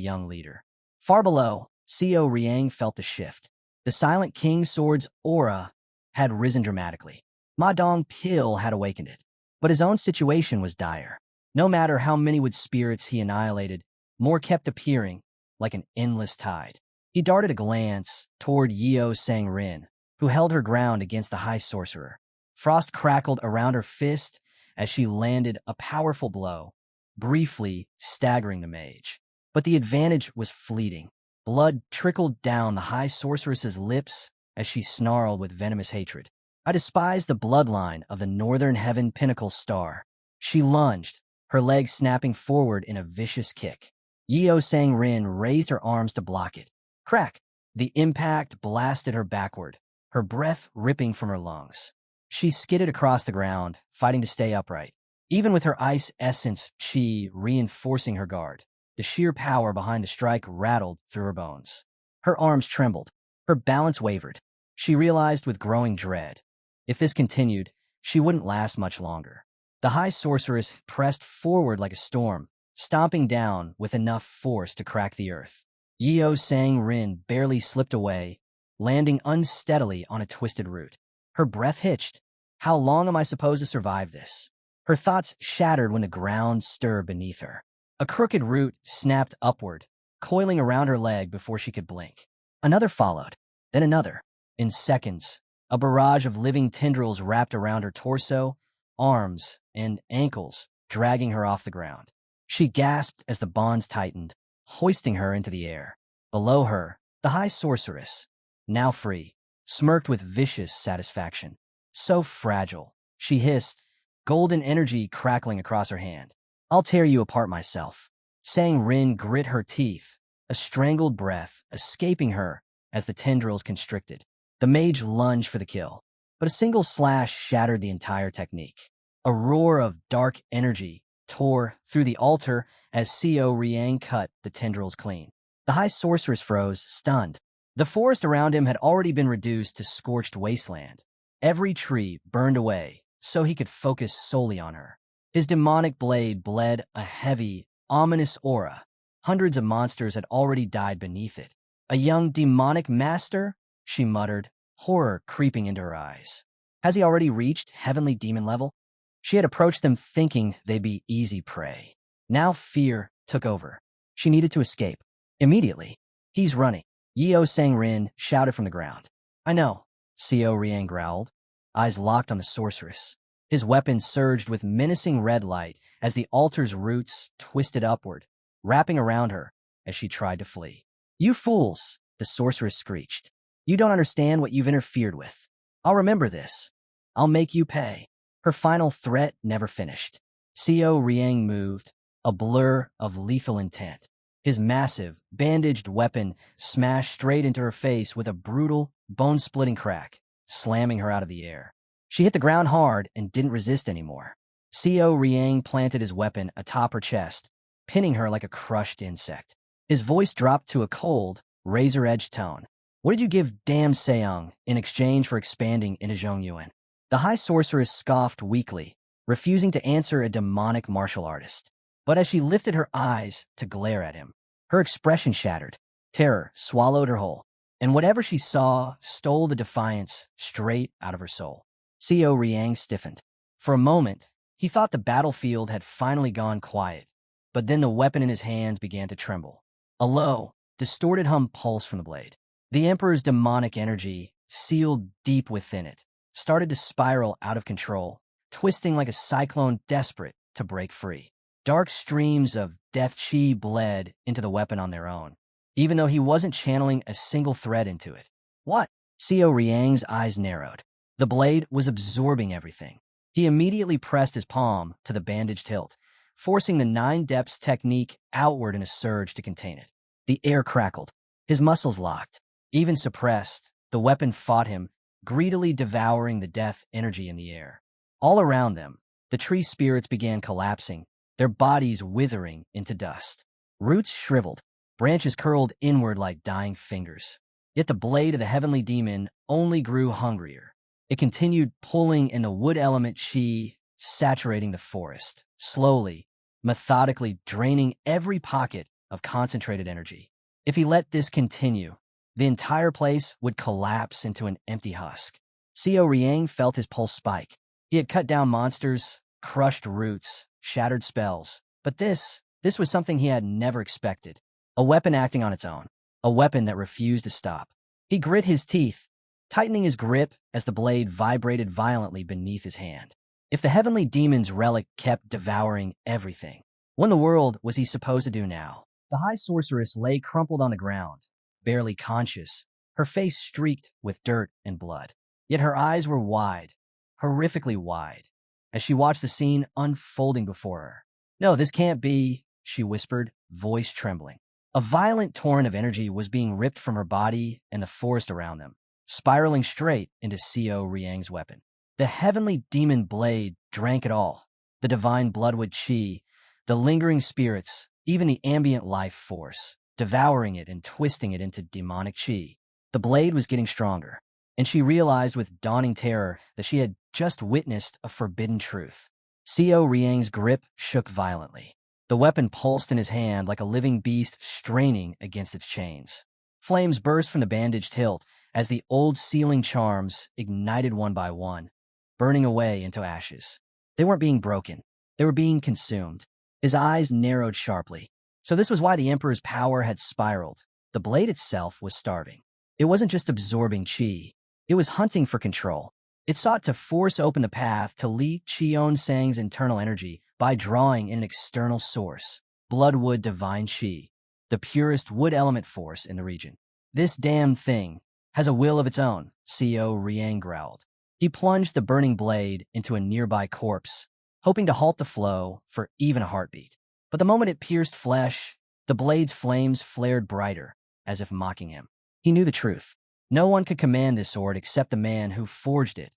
young leader. Far below, Co Riang felt the shift. The Silent King's sword's aura had risen dramatically. Ma Dong Pil had awakened it. But his own situation was dire. No matter how many wood spirits he annihilated, more kept appearing, like an endless tide. He darted a glance toward Yeo Sang Rin, who held her ground against the High Sorcerer. Frost crackled around her fist as she landed a powerful blow, briefly staggering the mage. But the advantage was fleeting. Blood trickled down the high sorceress's lips as she snarled with venomous hatred. I despise the bloodline of the Northern Heaven Pinnacle Star. She lunged, her legs snapping forward in a vicious kick. Yeo Sang Rin raised her arms to block it. Crack! The impact blasted her backward, her breath ripping from her lungs. She skidded across the ground, fighting to stay upright. Even with her ice essence chi reinforcing her guard, the sheer power behind the strike rattled through her bones. Her arms trembled. Her balance wavered. She realized with growing dread, if this continued, she wouldn't last much longer. The high sorceress pressed forward like a storm, stomping down with enough force to crack the earth. Yeo Sang Rin barely slipped away, landing unsteadily on a twisted root. Her breath hitched. How long am I supposed to survive this? Her thoughts shattered when the ground stirred beneath her. A crooked root snapped upward, coiling around her leg before she could blink. Another followed, then another. In seconds, a barrage of living tendrils wrapped around her torso, arms, and ankles, dragging her off the ground. She gasped as the bonds tightened, hoisting her into the air. Below her, the high sorceress, now free, smirked with vicious satisfaction. So fragile, she hissed, golden energy crackling across her hand. I'll tear you apart myself. Sang Rin grit her teeth, a strangled breath escaping her as the tendrils constricted. The mage lunged for the kill, but a single slash shattered the entire technique. A roar of dark energy tore through the altar as Seo Riang cut the tendrils clean. The high sorceress froze, stunned. The forest around him had already been reduced to scorched wasteland. Every tree burned away so he could focus solely on her. His demonic blade bled a heavy, ominous aura. Hundreds of monsters had already died beneath it. A young demonic master? She muttered, horror creeping into her eyes. Has he already reached heavenly demon level? She had approached them thinking they'd be easy prey. Now fear took over. She needed to escape. Immediately. He's running. Yeo Sang Rin shouted from the ground. I know, Seo Riang growled, eyes locked on the sorceress. His weapon surged with menacing red light as the altar's roots twisted upward, wrapping around her as she tried to flee. You fools, the sorceress screeched. You don't understand what you've interfered with. I'll remember this. I'll make you pay. Her final threat never finished. Seo Riang moved, a blur of lethal intent. His massive, bandaged weapon smashed straight into her face with a brutal, bone-splitting crack, slamming her out of the air. She hit the ground hard and didn't resist anymore. Seo Riang planted his weapon atop her chest, pinning her like a crushed insect. His voice dropped to a cold, razor-edged tone. What did you give damn Seong in exchange for expanding into Zhongyuan? The high sorceress scoffed weakly, refusing to answer a demonic martial artist. But as she lifted her eyes to glare at him, her expression shattered. Terror swallowed her whole, and whatever she saw stole the defiance straight out of her soul. Seo Riang stiffened. For a moment, he thought the battlefield had finally gone quiet, but then the weapon in his hands began to tremble. A low, distorted hum pulsed from the blade. The Emperor's demonic energy, sealed deep within it, started to spiral out of control, twisting like a cyclone desperate to break free. Dark streams of death chi bled into the weapon on their own, even though he wasn't channeling a single thread into it. What? Seo Riang's eyes narrowed. The blade was absorbing everything. He immediately pressed his palm to the bandaged hilt, forcing the 9 depths technique outward in a surge to contain it. The air crackled. His muscles locked. Even suppressed, the weapon fought him, greedily devouring the death energy in the air. All around them, the tree spirits began collapsing, their bodies withering into dust. Roots shriveled, branches curled inward like dying fingers. Yet the blade of the heavenly demon only grew hungrier. It continued pulling in the wood element chi, saturating the forest, slowly, methodically draining every pocket of concentrated energy. If he let this continue, the entire place would collapse into an empty husk. Seo Riang felt his pulse spike. He had cut down monsters, crushed roots, shattered spells. But this was something he had never expected. A weapon acting on its own. A weapon that refused to stop. He grit his teeth, tightening his grip as the blade vibrated violently beneath his hand. If the heavenly demon's relic kept devouring everything, What in the world was he supposed to do now? The high sorceress lay crumpled on the ground, barely conscious, her face streaked with dirt and blood. Yet her eyes were wide, horrifically wide, as she watched the scene unfolding before her. "No, this can't be," she whispered, voice trembling. A violent torrent of energy was being ripped from her body and the forest around them, spiraling straight into Co Riang's weapon. The heavenly demon blade drank it all, the divine bloodwood chi, the lingering spirits, even the ambient life force, devouring it and twisting it into demonic chi. The blade was getting stronger, and she realized with dawning terror that she had just witnessed a forbidden truth. Co Riang's grip shook violently. The weapon pulsed in his hand like a living beast straining against its chains. Flames burst from the bandaged hilt as the old sealing charms ignited one by one, burning away into ashes. They weren't being broken. They were being consumed. His eyes narrowed sharply. So this was why the Emperor's power had spiraled. The blade itself was starving. It wasn't just absorbing chi. It was hunting for control. It sought to force open the path to Li Qionsang's internal energy by drawing in an external source, Bloodwood Divine Chi, the purest wood element force in the region. "This damn thing has a will of its own," Co Riang growled. He plunged the burning blade into a nearby corpse, hoping to halt the flow for even a heartbeat. But the moment it pierced flesh, the blade's flames flared brighter, as if mocking him. He knew the truth. No one could command this sword except the man who forged it,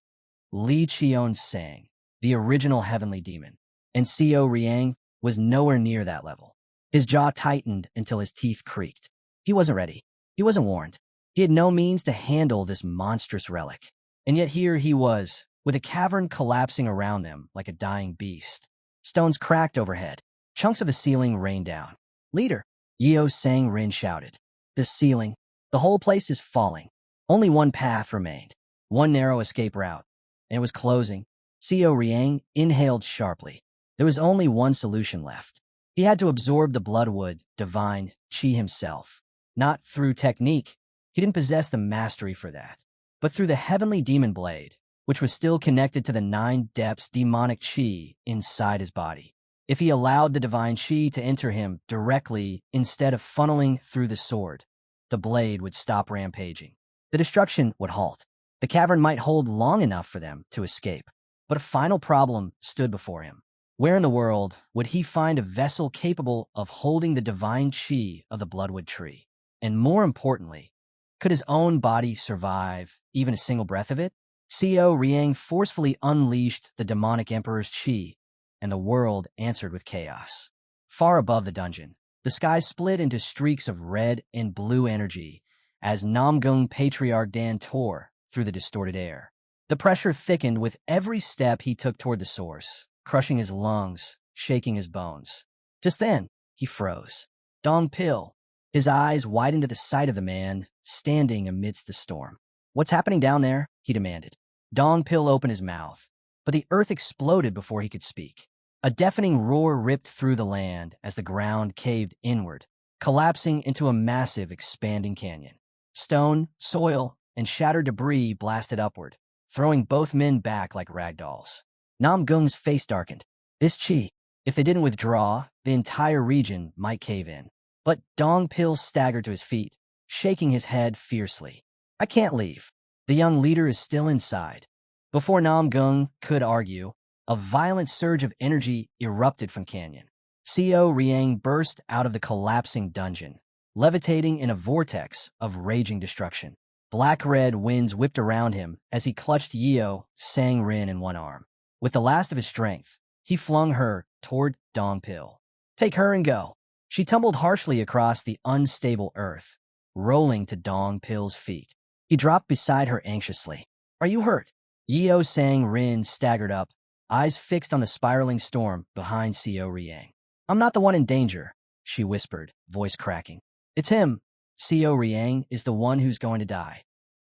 Li Qionsang, the original heavenly demon. And Co Riang was nowhere near that level. His jaw tightened until his teeth creaked. He wasn't ready. He wasn't warned. He had no means to handle this monstrous relic. And yet here he was, with a cavern collapsing around them like a dying beast. Stones cracked overhead. Chunks of the ceiling rained down. "Leader," Yeo Sang Rin shouted. "The ceiling. The whole place is falling." Only one path remained. One narrow escape route. And it was closing. Co Riang inhaled sharply. There was only one solution left. He had to absorb the Bloodwood Divine Chi himself. Not through technique. He didn't possess the mastery for that. But through the heavenly demon blade, which was still connected to the 9 depths demonic chi inside his body. If he allowed the divine chi to enter him directly instead of funneling through the sword, the blade would stop rampaging. The destruction would halt. The cavern might hold long enough for them to escape. But a final problem stood before him. Where in the world would he find a vessel capable of holding the divine chi of the Bloodwood tree? And more importantly, could his own body survive even a single breath of it? Co Riang forcefully unleashed the demonic emperor's chi, and the world answered with chaos. Far above the dungeon, the sky split into streaks of red and blue energy as Namgung Patriarch Dan tore through the distorted air. The pressure thickened with every step he took toward the source, crushing his lungs, shaking his bones. Just then, he froze. Dong Pil, his eyes widened at the sight of the man standing amidst the storm. "What's happening down there?" he demanded. Dong Pil opened his mouth, but the earth exploded before he could speak. A deafening roar ripped through the land as the ground caved inward, collapsing into a massive, expanding canyon. Stone, soil, and shattered debris blasted upward, throwing both men back like rag dolls. Nam Gung's face darkened. This chi, if they didn't withdraw, the entire region might cave in. But Dong Pil staggered to his feet, shaking his head fiercely. "I can't leave. The young leader is still inside." Before Nam Gung could argue, a violent surge of energy erupted from Canyon. Co Riang burst out of the collapsing dungeon, levitating in a vortex of raging destruction. Black-red winds whipped around him as he clutched Yeo Sang Rin in one arm. With the last of his strength, he flung her toward Dong Pil. "Take her and go." She tumbled harshly across the unstable earth, rolling to Dong Pil's feet. He dropped beside her anxiously. "Are you hurt?" Yeo Sang Rin staggered up, eyes fixed on the spiraling storm behind Co Riang. "I'm not the one in danger," she whispered, voice cracking. "It's him. Co Riang is the one who's going to die."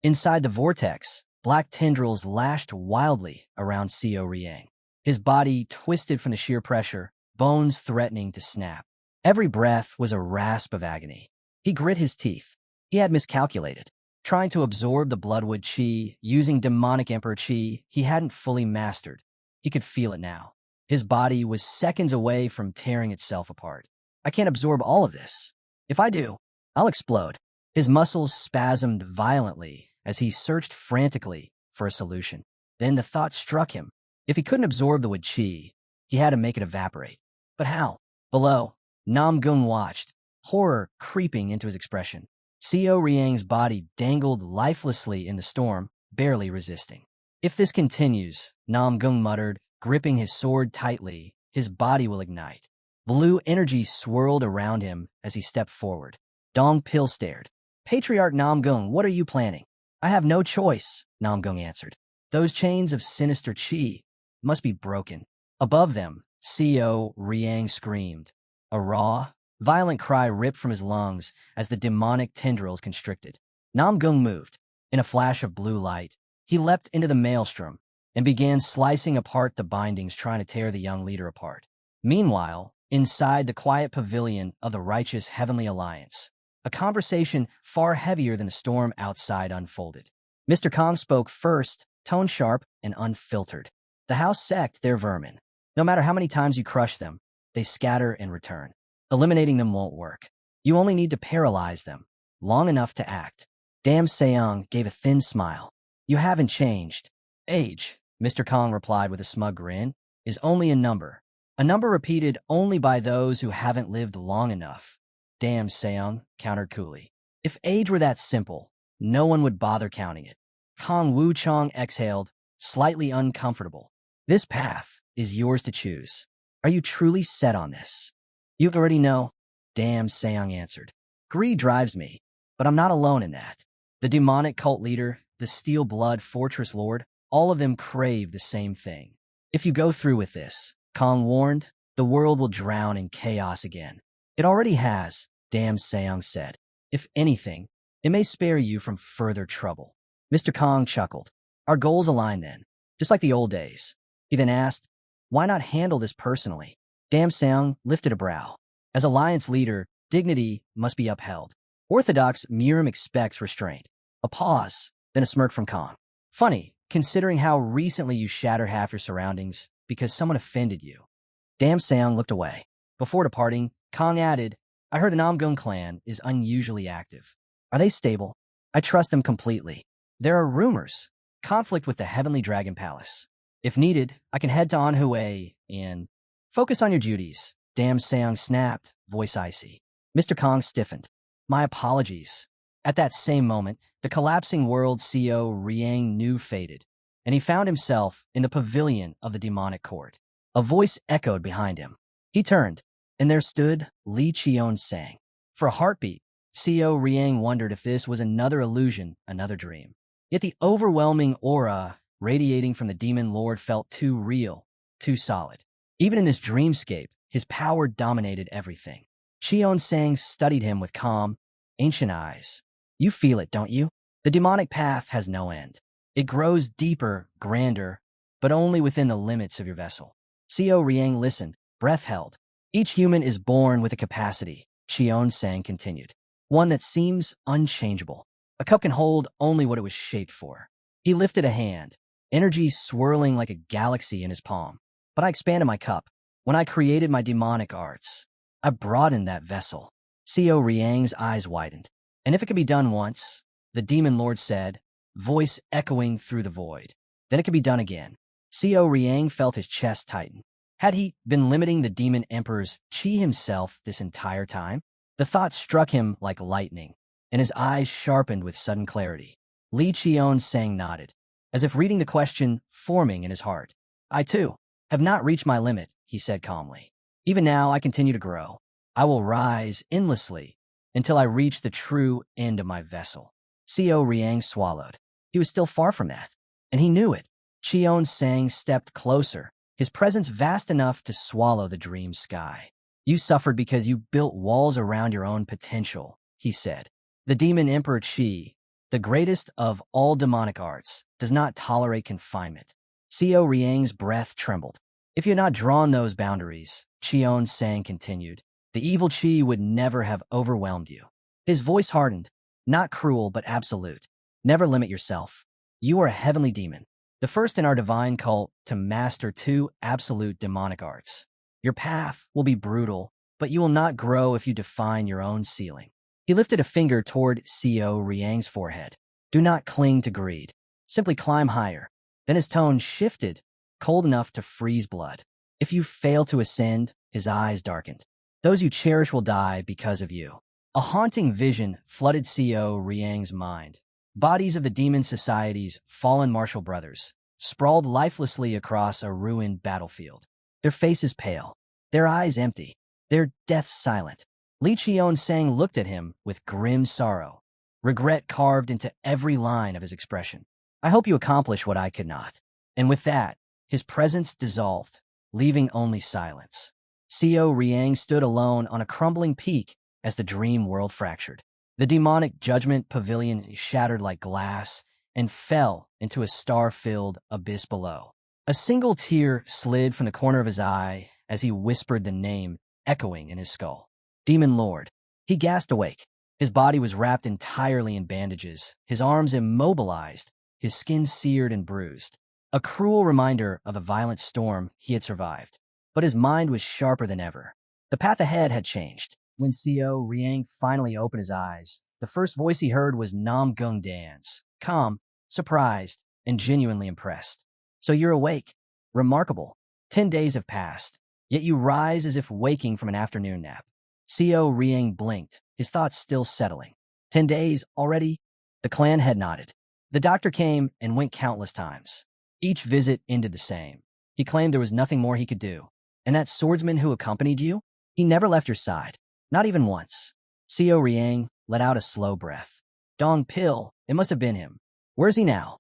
Inside the vortex, black tendrils lashed wildly around Co Riang. His body twisted from the sheer pressure, bones threatening to snap. Every breath was a rasp of agony. He grit his teeth. He had miscalculated. Trying to absorb the Bloodwood chi, using demonic emperor chi he hadn't fully mastered. He could feel it now. His body was seconds away from tearing itself apart. I can't absorb all of this. If I do, I'll explode. His muscles spasmed violently as he searched frantically for a solution. Then the thought struck him. If he couldn't absorb the wood chi, he had to make it evaporate. But how? Below, Nam Gung watched, horror creeping into his expression. Seo Riang's body dangled lifelessly in the storm, barely resisting. If this continues, Nam Gung muttered, gripping his sword tightly, his body will ignite. Blue energy swirled around him as he stepped forward. Dong Pil stared. Patriarch Nam Gung, what are you planning? I have no choice, Nam Gung answered. Those chains of sinister chi must be broken. Above them, Seo Riang screamed. A raw, violent cry ripped from his lungs as the demonic tendrils constricted. Nam Gung moved. In a flash of blue light, he leapt into the maelstrom and began slicing apart the bindings, trying to tear the young leader apart. Meanwhile, inside the quiet pavilion of the righteous Heavenly Alliance, a conversation far heavier than the storm outside unfolded. Mr. Kong spoke first, tone sharp and unfiltered. The house sect their vermin. No matter how many times you crush them, they scatter and return. Eliminating them won't work. You only need to paralyze them, long enough to act. Dam Seong gave a thin smile. You haven't changed. Age, Mr. Kong replied with a smug grin, is only a number. A number repeated only by those who haven't lived long enough. Dam Seong countered coolly. If age were that simple, no one would bother counting it. Kong Wu Chong exhaled, slightly uncomfortable. This path is yours to choose. Are you truly set on this? You already know, Dam Seong answered. Greed drives me, but I'm not alone in that. The demonic cult leader, the Steel Blood Fortress Lord, all of them crave the same thing. If you go through with this, Kong warned, the world will drown in chaos again. It already has, Dam Seong said. If anything, it may spare you from further trouble. Mr. Kong chuckled. Our goals align then, just like the old days. He then asked, why not handle this personally? Dam Seong lifted a brow. As Alliance leader, dignity must be upheld. Orthodox Miram expects restraint. A pause, then a smirk from Kong. Funny, considering how recently you shattered half your surroundings because someone offended you. Dam Seong looked away. Before departing, Kong added, I heard the Namgung clan is unusually active. Are they stable? I trust them completely. There are rumors. Conflict with the Heavenly Dragon Palace. If needed, I can head to Anhui and focus on your duties. Dam Seong snapped, voice icy. Mr. Kong stiffened. My apologies. At that same moment, the collapsing world Seo Riang knew faded, and he found himself in the pavilion of the demonic court. A voice echoed behind him. He turned, and there stood Li Qion-sang. For a heartbeat, Seo Riang wondered if this was another illusion, another dream. Yet the overwhelming aura radiating from the demon lord felt too real, too solid. Even in this dreamscape, his power dominated everything. Qion-sang studied him with calm, ancient eyes. You feel it, don't you? The demonic path has no end. It grows deeper, grander, but only within the limits of your vessel. Seo Riang listened, breath held. Each human is born with a capacity, Qion-sang continued. One that seems unchangeable. A cup can hold only what it was shaped for. He lifted a hand, energy swirling like a galaxy in his palm. But I expanded my cup. When I created my demonic arts, I broadened that vessel. Seo Riang's eyes widened. And if it could be done once, the demon lord said, voice echoing through the void, then it could be done again. Seo Riang felt his chest tighten. Had he been limiting the demon emperor's chi himself this entire time? The thought struck him like lightning, and his eyes sharpened with sudden clarity. Li Qion-sang nodded, as if reading the question forming in his heart. I, too, have not reached my limit, he said calmly. Even now, I continue to grow. I will rise endlessly until I reach the true end of my vessel. Seo Riang swallowed. He was still far from that, and he knew it. Qion-sang stepped closer, his presence vast enough to swallow the dream sky. You suffered because you built walls around your own potential, he said. The demon emperor Qi, the greatest of all demonic arts, does not tolerate confinement. Seo Riang's breath trembled. If you had not drawn those boundaries, Qion-sang continued, the evil Qi would never have overwhelmed you. His voice hardened, not cruel but absolute. Never limit yourself. You are a heavenly demon. the first in our divine cult to master 2 absolute demonic arts. Your path will be brutal, but you will not grow if you define your own ceiling. He lifted a finger toward Co Riang's forehead. Do not cling to greed. Simply climb higher. Then his tone shifted, cold enough to freeze blood. If you fail to ascend, his eyes darkened. Those you cherish will die because of you. A haunting vision flooded Co Riang's mind. Bodies of the demon society's fallen martial brothers, sprawled lifelessly across a ruined battlefield. Their faces pale, their eyes empty, their deaths silent. Li Qionsang looked at him with grim sorrow, regret carved into every line of his expression. I hope you accomplish what I could not. And with that, his presence dissolved, leaving only silence. Co Riang stood alone on a crumbling peak as the dream world fractured. The demonic judgment pavilion shattered like glass and fell into a star-filled abyss below. A single tear slid from the corner of his eye as he whispered the name echoing in his skull. Demon Lord. He gasped awake. His body was wrapped entirely in bandages, his arms immobilized, his skin seared and bruised. A cruel reminder of the violent storm he had survived. But his mind was sharper than ever. The path ahead had changed. When Co Riang finally opened his eyes, the first voice he heard was Nam Gung Dan's, calm, surprised, and genuinely impressed. So you're awake. Remarkable. 10 days have passed, yet you rise as if waking from an afternoon nap. Co Riang blinked, his thoughts still settling. 10 days already? The clan head nodded. The doctor came and went countless times. Each visit ended the same. He claimed there was nothing more he could do. And that swordsman who accompanied you? He never left your side. Not even once. Co Riang let out a slow breath. Dong Pil, it must have been him. Where's he now?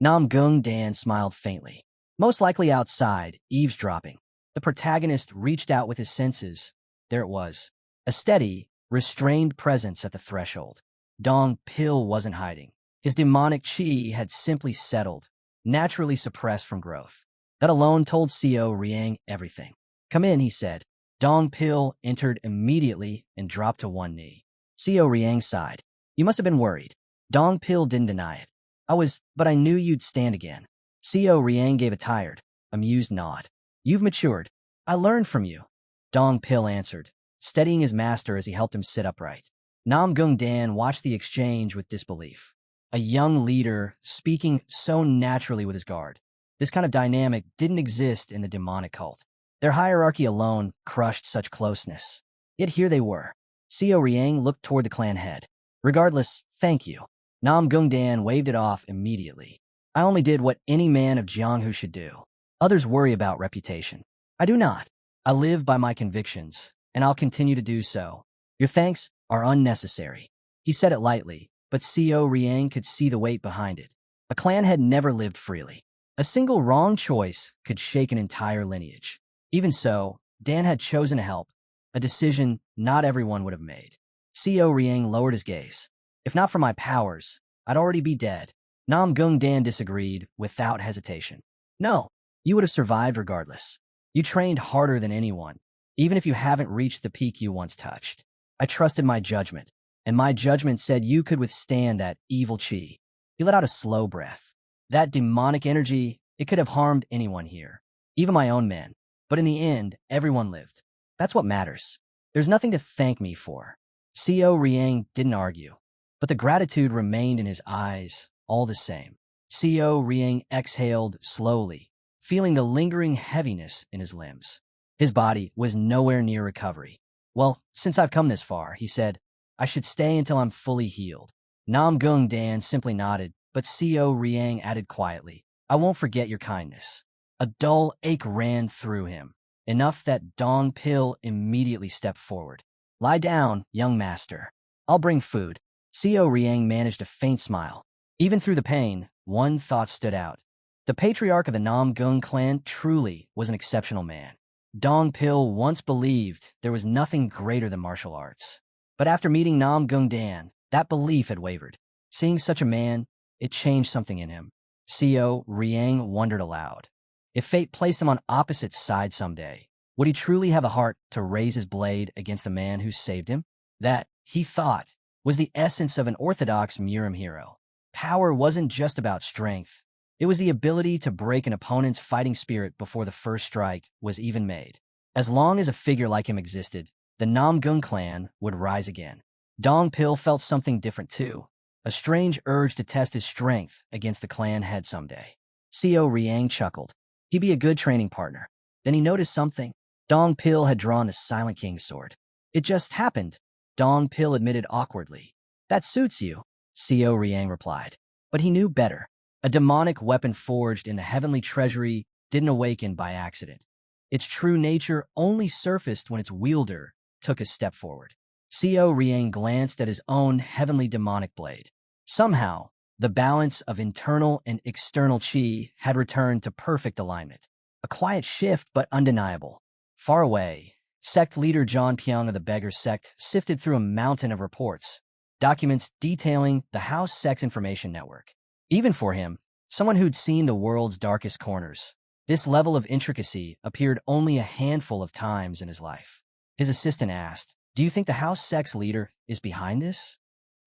Nam Gung Dan smiled faintly. Most likely outside, eavesdropping. The protagonist reached out with his senses. There it was. A steady, restrained presence at the threshold. Dong Pil wasn't hiding. His demonic chi had simply settled, naturally suppressed from growth. That alone told Co Riang everything. Come in, he said. Dong Pil entered immediately and dropped to one knee. Co Riang sighed. You must have been worried. Dong Pil didn't deny it. But I knew you'd stand again. Co Riang gave a tired, amused nod. You've matured. I learned from you. Dong Pil answered, steadying his master as he helped him sit upright. Nam Gung Dan watched the exchange with disbelief. A young leader speaking so naturally with his guard. This kind of dynamic didn't exist in the demonic cult. Their hierarchy alone crushed such closeness. Yet here they were. Co Riang looked toward the clan head. Regardless, thank you. Nam Gung Dan waved it off immediately. I only did what any man of Jianghu should do. Others worry about reputation. I do not. I live by my convictions, and I'll continue to do so. Your thanks are unnecessary. He said it lightly, but Co Riang could see the weight behind it. A clan had never lived freely. A single wrong choice could shake an entire lineage. Even so, Dan had chosen to help, a decision not everyone would have made. Co Riang lowered his gaze. If not for my powers, I'd already be dead. Nam Gung Dan disagreed without hesitation. No, you would have survived regardless. You trained harder than anyone, even if you haven't reached the peak you once touched. I trusted my judgment, and my judgment said you could withstand that evil chi. He let out a slow breath. That demonic energy, it could have harmed anyone here, even my own men. But in the end, everyone lived. That's what matters. There's nothing to thank me for. Co Riang didn't argue, but the gratitude remained in his eyes all the same. Co Riang exhaled slowly, feeling the lingering heaviness in his limbs. His body was nowhere near recovery. Well, since I've come this far, he said, I should stay until I'm fully healed. Nam Gung Dan simply nodded, but Co Riang added quietly, I won't forget your kindness. A dull ache ran through him, enough that Dong Pil immediately stepped forward. Lie down, young master. I'll bring food. Co Riang managed a faint smile. Even through the pain, one thought stood out. The patriarch of the Nam Gung clan truly was an exceptional man. Dong Pil once believed there was nothing greater than martial arts. But after meeting Nam Gung Dan, that belief had wavered. Seeing such a man, it changed something in him. Co Riang wondered aloud. If fate placed him on opposite sides someday, would he truly have a heart to raise his blade against the man who saved him? That, he thought, was the essence of an orthodox Murim hero. Power wasn't just about strength. It was the ability to break an opponent's fighting spirit before the first strike was even made. As long as a figure like him existed, the Namgung clan would rise again. Dong Pil felt something different too, a strange urge to test his strength against the clan head someday. Co Riang chuckled. He'd be a good training partner. Then he noticed something. Dong Pil had drawn the Silent King's sword. It just happened, Dong Pil admitted awkwardly. That suits you, Co Riang replied. But he knew better. A demonic weapon forged in the heavenly treasury didn't awaken by accident. Its true nature only surfaced when its wielder took a step forward. Co Riang glanced at his own heavenly demonic blade. Somehow, the balance of internal and external chi had returned to perfect alignment. A quiet shift, but undeniable. Far away, sect leader John Pyong of the Beggar sect sifted through a mountain of reports, documents detailing the House Sect's information network. Even for him, someone who'd seen the world's darkest corners, this level of intricacy appeared only a handful of times in his life. His assistant asked, "Do you think the House Sect's leader is behind this?"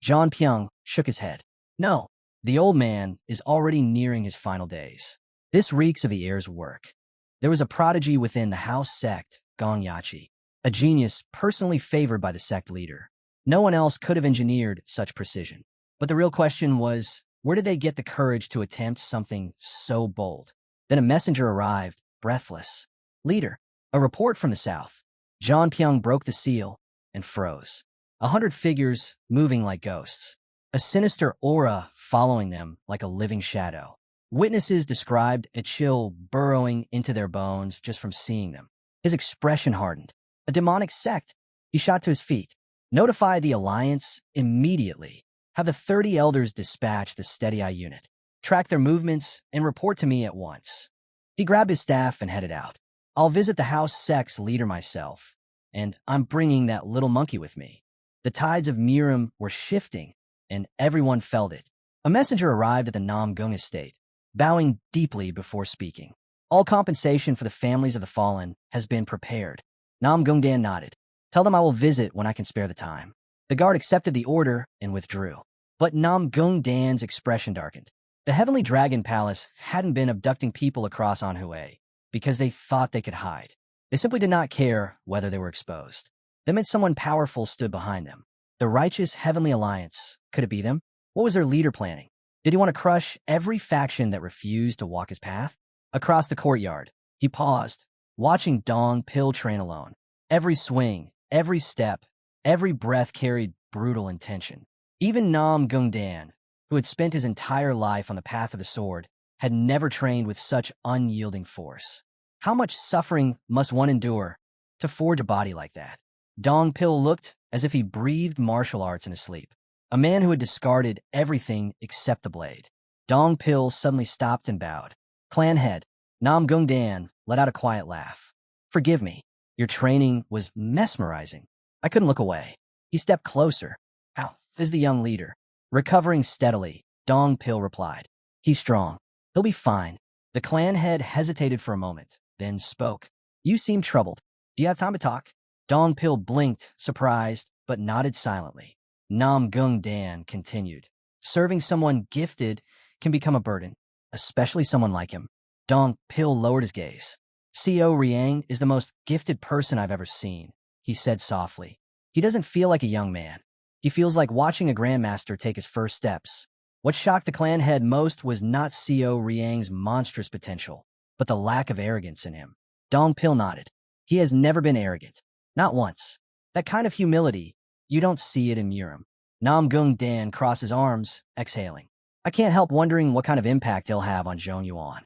John Pyong shook his head. No, the old man is already nearing his final days. This reeks of the heir's work. There was a prodigy within the House Sect, Gong Yachi, a genius personally favored by the sect leader. No one else could have engineered such precision. But the real question was, where did they get the courage to attempt something so bold? Then a messenger arrived, breathless. "Leader, a report from the south." John Pyong broke the seal and froze. 100 figures moving like ghosts. A sinister aura following them like a living shadow. Witnesses described a chill burrowing into their bones just from seeing them. His expression hardened. A demonic sect. He shot to his feet. Notify the Alliance immediately. Have the 30 elders dispatch the Steady Eye unit. Track their movements and report to me at once. He grabbed his staff and headed out. I'll visit the House Sect's leader myself, and I'm bringing that little monkey with me. The tides of Miram were shifting, and everyone felt it. A messenger arrived at the Namgung estate, bowing deeply before speaking. All compensation for the families of the fallen has been prepared. Namgung Dan nodded. Tell them I will visit when I can spare the time. The guard accepted the order and withdrew. But Namgung Dan's expression darkened. The Heavenly Dragon Palace hadn't been abducting people across Anhui because they thought they could hide. They simply did not care whether they were exposed. That meant someone powerful stood behind them. The righteous Heavenly Alliance. Could it be them? What was their leader planning? Did he want to crush every faction that refused to walk his path? Across the courtyard, he paused, watching Dong Pil train alone. Every swing, every step, every breath carried brutal intention. Even Nam Gung Dan, who had spent his entire life on the path of the sword, had never trained with such unyielding force. How much suffering must one endure to forge a body like that? Dong Pil looked as if he breathed martial arts in his sleep. A man who had discarded everything except the blade. Dong Pil suddenly stopped and bowed. Clan head, Nam Gung Dan, let out a quiet laugh. Forgive me. Your training was mesmerizing. I couldn't look away. He stepped closer. How is the young leader? Recovering steadily, Dong Pil replied. He's strong. He'll be fine. The clan head hesitated for a moment, then spoke. You seem troubled. Do you have time to talk? Dong Pil blinked, surprised, but nodded silently. Nam Gung Dan continued. Serving someone gifted can become a burden, especially someone like him. Dong Pil lowered his gaze. Co Riang is the most gifted person I've ever seen, he said softly. He doesn't feel like a young man. He feels like watching a grandmaster take his first steps. What shocked the clan head most was not Co Riang's monstrous potential, but the lack of arrogance in him. Dong Pil nodded. He has never been arrogant. Not once. That kind of humility, you don't see it in Miram. Nam Gung Dan crossed his arms, exhaling. I can't help wondering what kind of impact he'll have on Zhong Yuan.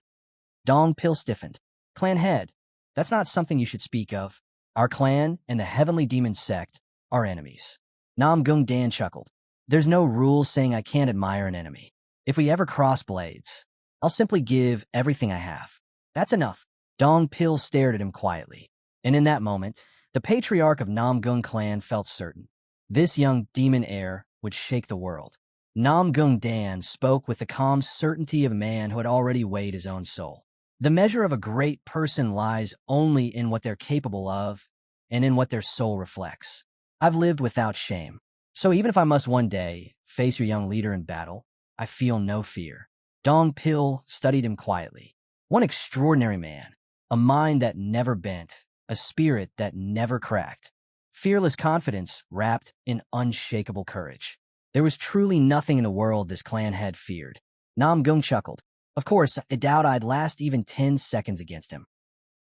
Dong Pil stiffened. Clan head, that's not something you should speak of. Our clan and the Heavenly Demon sect are enemies. Nam Gung Dan chuckled. There's no rule saying I can't admire an enemy. If we ever cross blades, I'll simply give everything I have. That's enough. Dong Pil stared at him quietly. And in that moment, the patriarch of Nam Gung clan felt certain. This young demon heir would shake the world. Nam Gung Dan spoke with the calm certainty of a man who had already weighed his own soul. The measure of a great person lies only in what they're capable of and in what their soul reflects. I've lived without shame. So even if I must one day face your young leader in battle, I feel no fear. Dong Pil studied him quietly. One extraordinary man, a mind that never bent, a spirit that never cracked. Fearless confidence wrapped in unshakable courage. There was truly nothing in the world this clan head feared. Nam Gung chuckled. Of course, I doubt I'd last even 10 seconds against him.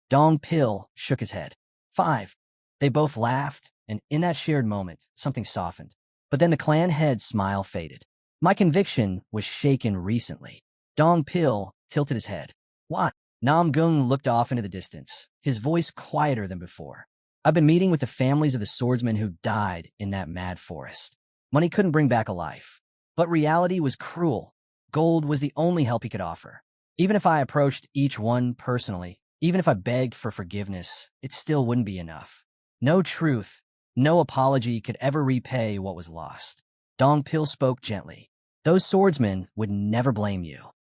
Dong Pil shook his head. 5. They both laughed, and in that shared moment, something softened. But then the clan head's smile faded. My conviction was shaken recently. Dong Pil tilted his head. What? Nam Gung looked off into the distance, his voice quieter than before. I've been meeting with the families of the swordsmen who died in that mad forest. Money couldn't bring back a life. But reality was cruel. Gold was the only help he could offer. Even if I approached each one personally, even if I begged for forgiveness, it still wouldn't be enough. No truth, no apology could ever repay what was lost. Dong Pil spoke gently. Those swordsmen would never blame you.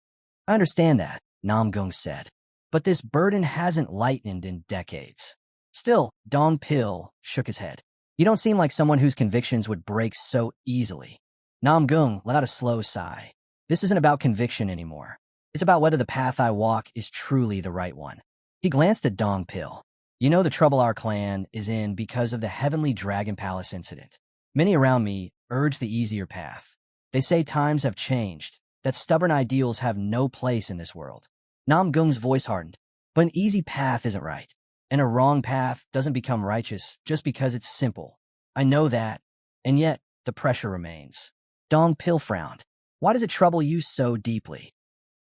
I understand that, Nam Gung said. But this burden hasn't lightened in decades. Still, Dong Pil shook his head. You don't seem like someone whose convictions would break so easily. Nam Gung let out a slow sigh. This isn't about conviction anymore. It's about whether the path I walk is truly the right one. He glanced at Dong Pil. You know the trouble our clan is in because of the Heavenly Dragon Palace incident. Many around me urge the easier path. They say times have changed, that stubborn ideals have no place in this world. Nam Gung's voice hardened. But an easy path isn't right, and a wrong path doesn't become righteous just because it's simple. I know that, and yet the pressure remains. Dong Pil frowned. Why does it trouble you so deeply?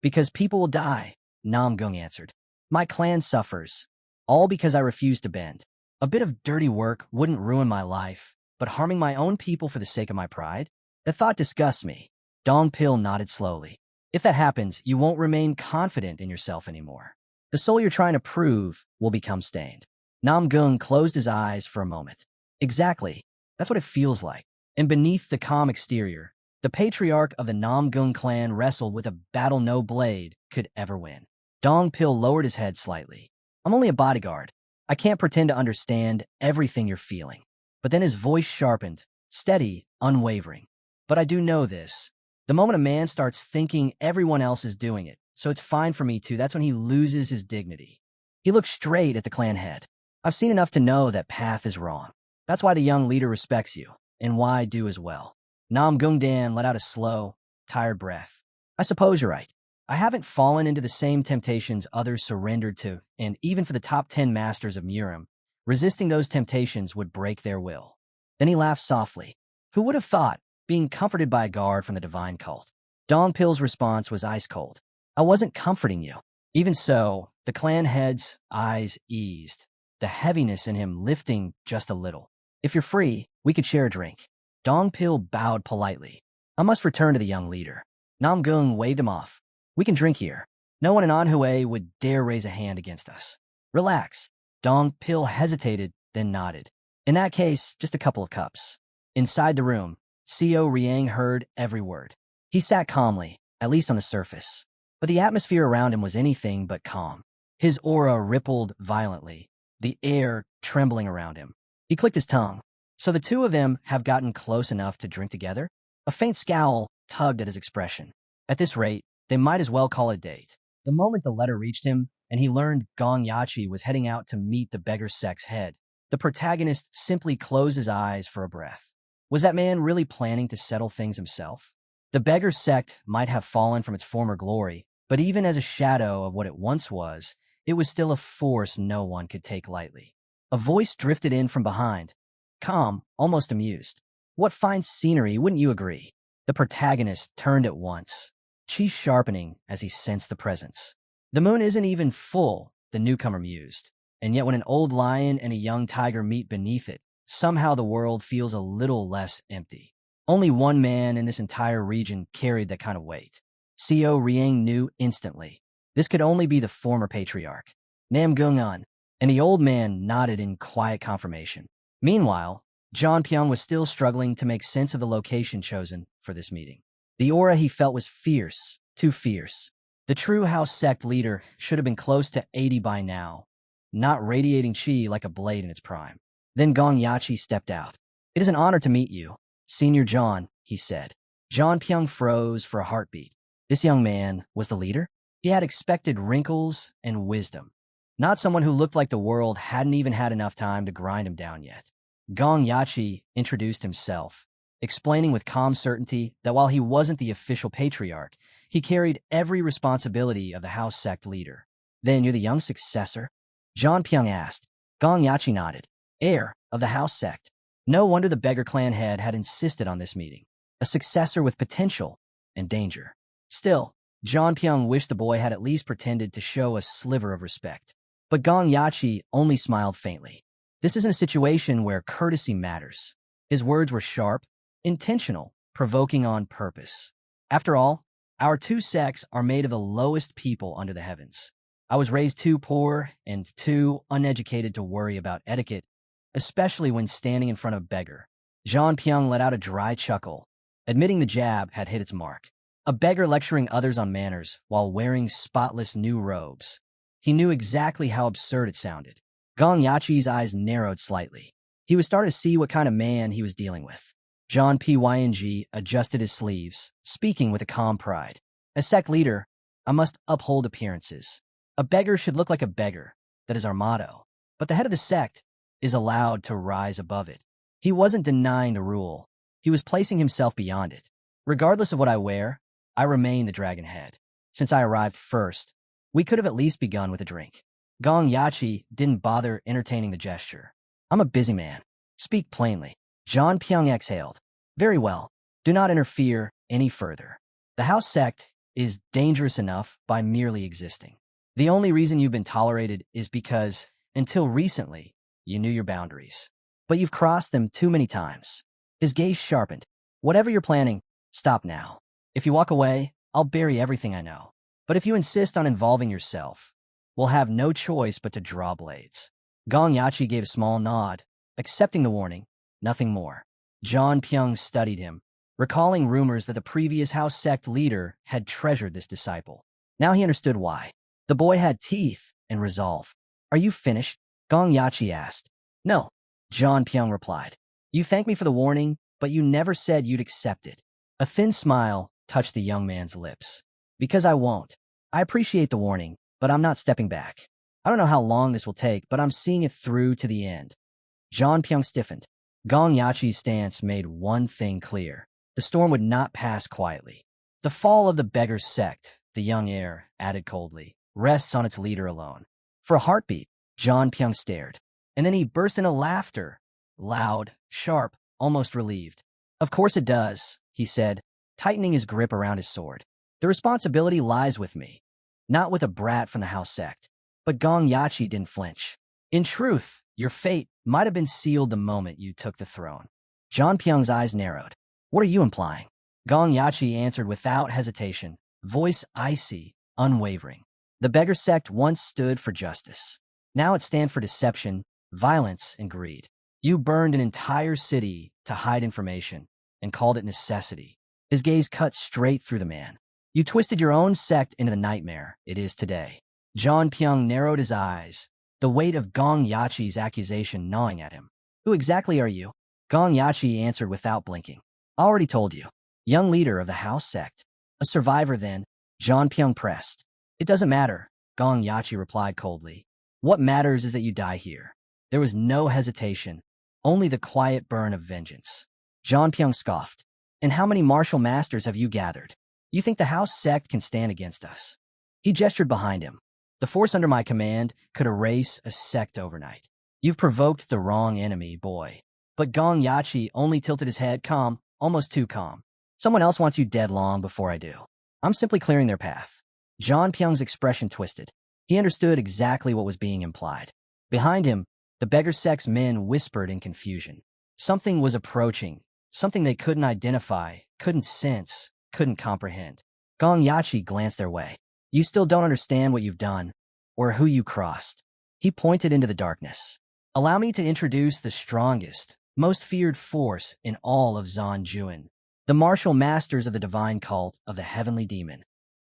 Because people will die, Nam Gung answered. My clan suffers, all because I refuse to bend. A bit of dirty work wouldn't ruin my life, but harming my own people for the sake of my pride? The thought disgusts me. Dong Pil nodded slowly. If that happens, you won't remain confident in yourself anymore. The soul you're trying to prove will become stained. Nam Gung closed his eyes for a moment. Exactly. That's what it feels like. And beneath the calm exterior, the patriarch of the Nam Gung clan wrestled with a battle no blade could ever win. Dong Pil lowered his head slightly. I'm only a bodyguard. I can't pretend to understand everything you're feeling. But then his voice sharpened, steady, unwavering. But I do know this. The moment a man starts thinking everyone else is doing it, so it's fine for me to, that's when he loses his dignity. He looked straight at the clan head. I've seen enough to know that path is wrong. That's why the young leader respects you, and why I do as well. Nam Gung Dan let out a slow, tired breath. I suppose you're right. I haven't fallen into the same temptations others surrendered to, and even for the top 10 masters of Murim, resisting those temptations would break their will. Then he laughed softly. Who would have thought, being comforted by a guard from the divine cult? Dong Pil's response was ice cold. I wasn't comforting you. Even so, the clan head's eyes eased, the heaviness in him lifting just a little. If you're free, we could share a drink. Dong Pil bowed politely. I must return to the young leader. Nam Gung waved him off. We can drink here. No one in Anhui would dare raise a hand against us. Relax. Dong Pil hesitated, then nodded. In that case, just a couple of cups. Inside the room, Co Riang heard every word. He sat calmly, at least on the surface. But the atmosphere around him was anything but calm. His aura rippled violently, the air trembling around him. He clicked his tongue. So the two of them have gotten close enough to drink together? A faint scowl tugged at his expression. At this rate, they might as well call it a date. The moment the letter reached him, and he learned Gong Yachi was heading out to meet the beggar sect's head, the protagonist simply closed his eyes for a breath. Was that man really planning to settle things himself? The beggar sect might have fallen from its former glory, but even as a shadow of what it once was, it was still a force no one could take lightly. A voice drifted in from behind, calm, almost amused. What fine scenery, wouldn't you agree? The protagonist turned at once, cheeks sharpening as he sensed the presence. The moon isn't even full, the newcomer mused, and yet when an old lion and a young tiger meet beneath it, somehow the world feels a little less empty. Only one man in this entire region carried that kind of weight. Co Riang knew instantly. This could only be the former patriarch, Nam Gung-un, and the old man nodded in quiet confirmation. Meanwhile, John Pyong was still struggling to make sense of the location chosen for this meeting. The aura he felt was fierce, too fierce. The true house sect leader should have been close to 80 by now, not radiating chi like a blade in its prime. Then Gong Yachi stepped out. It is an honor to meet you, Senior John, he said. John Pyong froze for a heartbeat. This young man was the leader. He had expected wrinkles and wisdom, not someone who looked like the world hadn't even had enough time to grind him down yet. Gong Yachi introduced himself, explaining with calm certainty that while he wasn't the official patriarch, he carried every responsibility of the house sect leader. Then you're the young successor? John Pyong asked. Gong Yachi nodded. Heir of the house sect. No wonder the beggar clan head had insisted on this meeting. A successor with potential and danger. Still, John Pyong wished the boy had at least pretended to show a sliver of respect. But Gong Yachi only smiled faintly. This isn't a situation where courtesy matters. His words were sharp, intentional, provoking on purpose. After all, our two sects are made of the lowest people under the heavens. I was raised too poor and too uneducated to worry about etiquette, especially when standing in front of a beggar. John Pyong let out a dry chuckle, admitting the jab had hit its mark. A beggar lecturing others on manners while wearing spotless new robes. He knew exactly how absurd it sounded. Gong Yachi's eyes narrowed slightly. He was starting to see what kind of man he was dealing with. John Pyng adjusted his sleeves, speaking with a calm pride. As sect leader, I must uphold appearances. A beggar should look like a beggar. That is our motto. But the head of the sect is allowed to rise above it. He wasn't denying the rule. He was placing himself beyond it. Regardless of what I wear, I remain the dragon head. Since I arrived first, we could have at least begun with a drink. Gong Yachi didn't bother entertaining the gesture. I'm a busy man. Speak plainly. John Pyong exhaled. Very well. Do not interfere any further. The house sect is dangerous enough by merely existing. The only reason you've been tolerated is because, until recently, you knew your boundaries. But you've crossed them too many times. His gaze sharpened. Whatever you're planning, stop now. If you walk away, I'll bury everything I know. But if you insist on involving yourself, we'll have no choice but to draw blades. Gong Yachi gave a small nod, accepting the warning, nothing more. John Pyong studied him, recalling rumors that the previous house sect leader had treasured this disciple. Now he understood why. The boy had teeth and resolve. Are you finished? Gong Yachi asked. No, John Pyong replied. You thanked me for the warning, but you never said you'd accept it. A thin smile touched the young man's lips. Because I won't. I appreciate the warning, but I'm not stepping back. I don't know how long this will take, but I'm seeing it through to the end. John Pyong stiffened. Gong Yachi's stance made one thing clear. The storm would not pass quietly. The fall of the beggar sect, the young heir added coldly, rests on its leader alone. For a heartbeat, John Pyong stared. And then he burst into laughter. Loud, sharp, almost relieved. Of course it does, he said, tightening his grip around his sword. The responsibility lies with me, not with a brat from the house sect. But Gong Yachi didn't flinch. In truth, your fate might have been sealed the moment you took the throne. John Pyong's eyes narrowed. What are you implying? Gong Yachi answered without hesitation, voice icy, unwavering. The beggar sect once stood for justice. Now it stands for deception, violence, and greed. You burned an entire city to hide information and called it necessity. His gaze cut straight through the man. You twisted your own sect into the nightmare it is today. John Pyong narrowed his eyes, the weight of Gong Yachi's accusation gnawing at him. Who exactly are you? Gong Yachi answered without blinking. I already told you. Young leader of the house sect. A survivor then, John Pyong pressed. It doesn't matter, Gong Yachi replied coldly. What matters is that you die here. There was no hesitation, only the quiet burn of vengeance. John Pyong scoffed. And how many martial masters have you gathered? You think the house sect can stand against us? He gestured behind him. The force under my command could erase a sect overnight. You've provoked the wrong enemy, boy. But Gong Yachi only tilted his head, calm, almost too calm. Someone else wants you dead long before I do. I'm simply clearing their path. John Pyong's expression twisted. He understood exactly what was being implied. Behind him, the beggar sect's men whispered in confusion. Something was approaching, something they couldn't identify, couldn't sense, couldn't comprehend. Gong Yachi glanced their way. You still don't understand what you've done, or who you crossed. He pointed into the darkness. Allow me to introduce the strongest, most feared force in all of Zanjuan, the martial masters of the divine cult of the heavenly demon.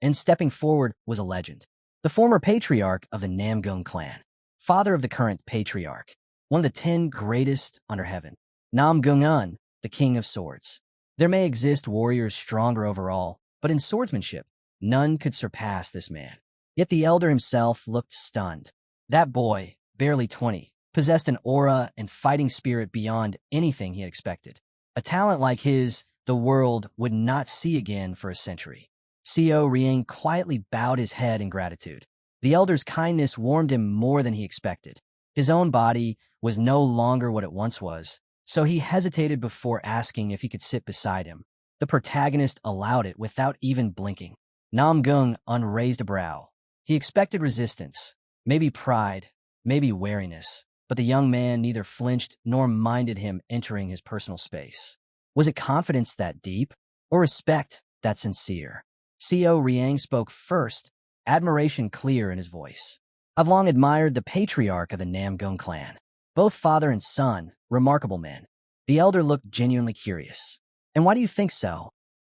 And stepping forward was a legend. The former patriarch of the Namgung clan, father of the current patriarch, one of the 10 greatest under heaven. Namgung-un, the king of swords. There may exist warriors stronger overall, but in swordsmanship, None could surpass this man. Yet the elder himself looked stunned. That boy, barely 20, possessed an aura and fighting spirit beyond anything he had expected. A talent like his, the world would not see again for a century. Co Rieng quietly bowed his head in gratitude. The elder's kindness warmed him more than he expected. His own body was no longer what it once was, so he hesitated before asking if he could sit beside him. The protagonist allowed it without even blinking. Nam Gung unraised a brow. He expected resistance, maybe pride, maybe wariness, but the young man neither flinched nor minded him entering his personal space. Was it confidence that deep, or respect that sincere? Co Rieng spoke first, admiration clear in his voice. I've long admired the patriarch of the Namgung clan. Both father and son, remarkable men. The elder looked genuinely curious. And why do you think so?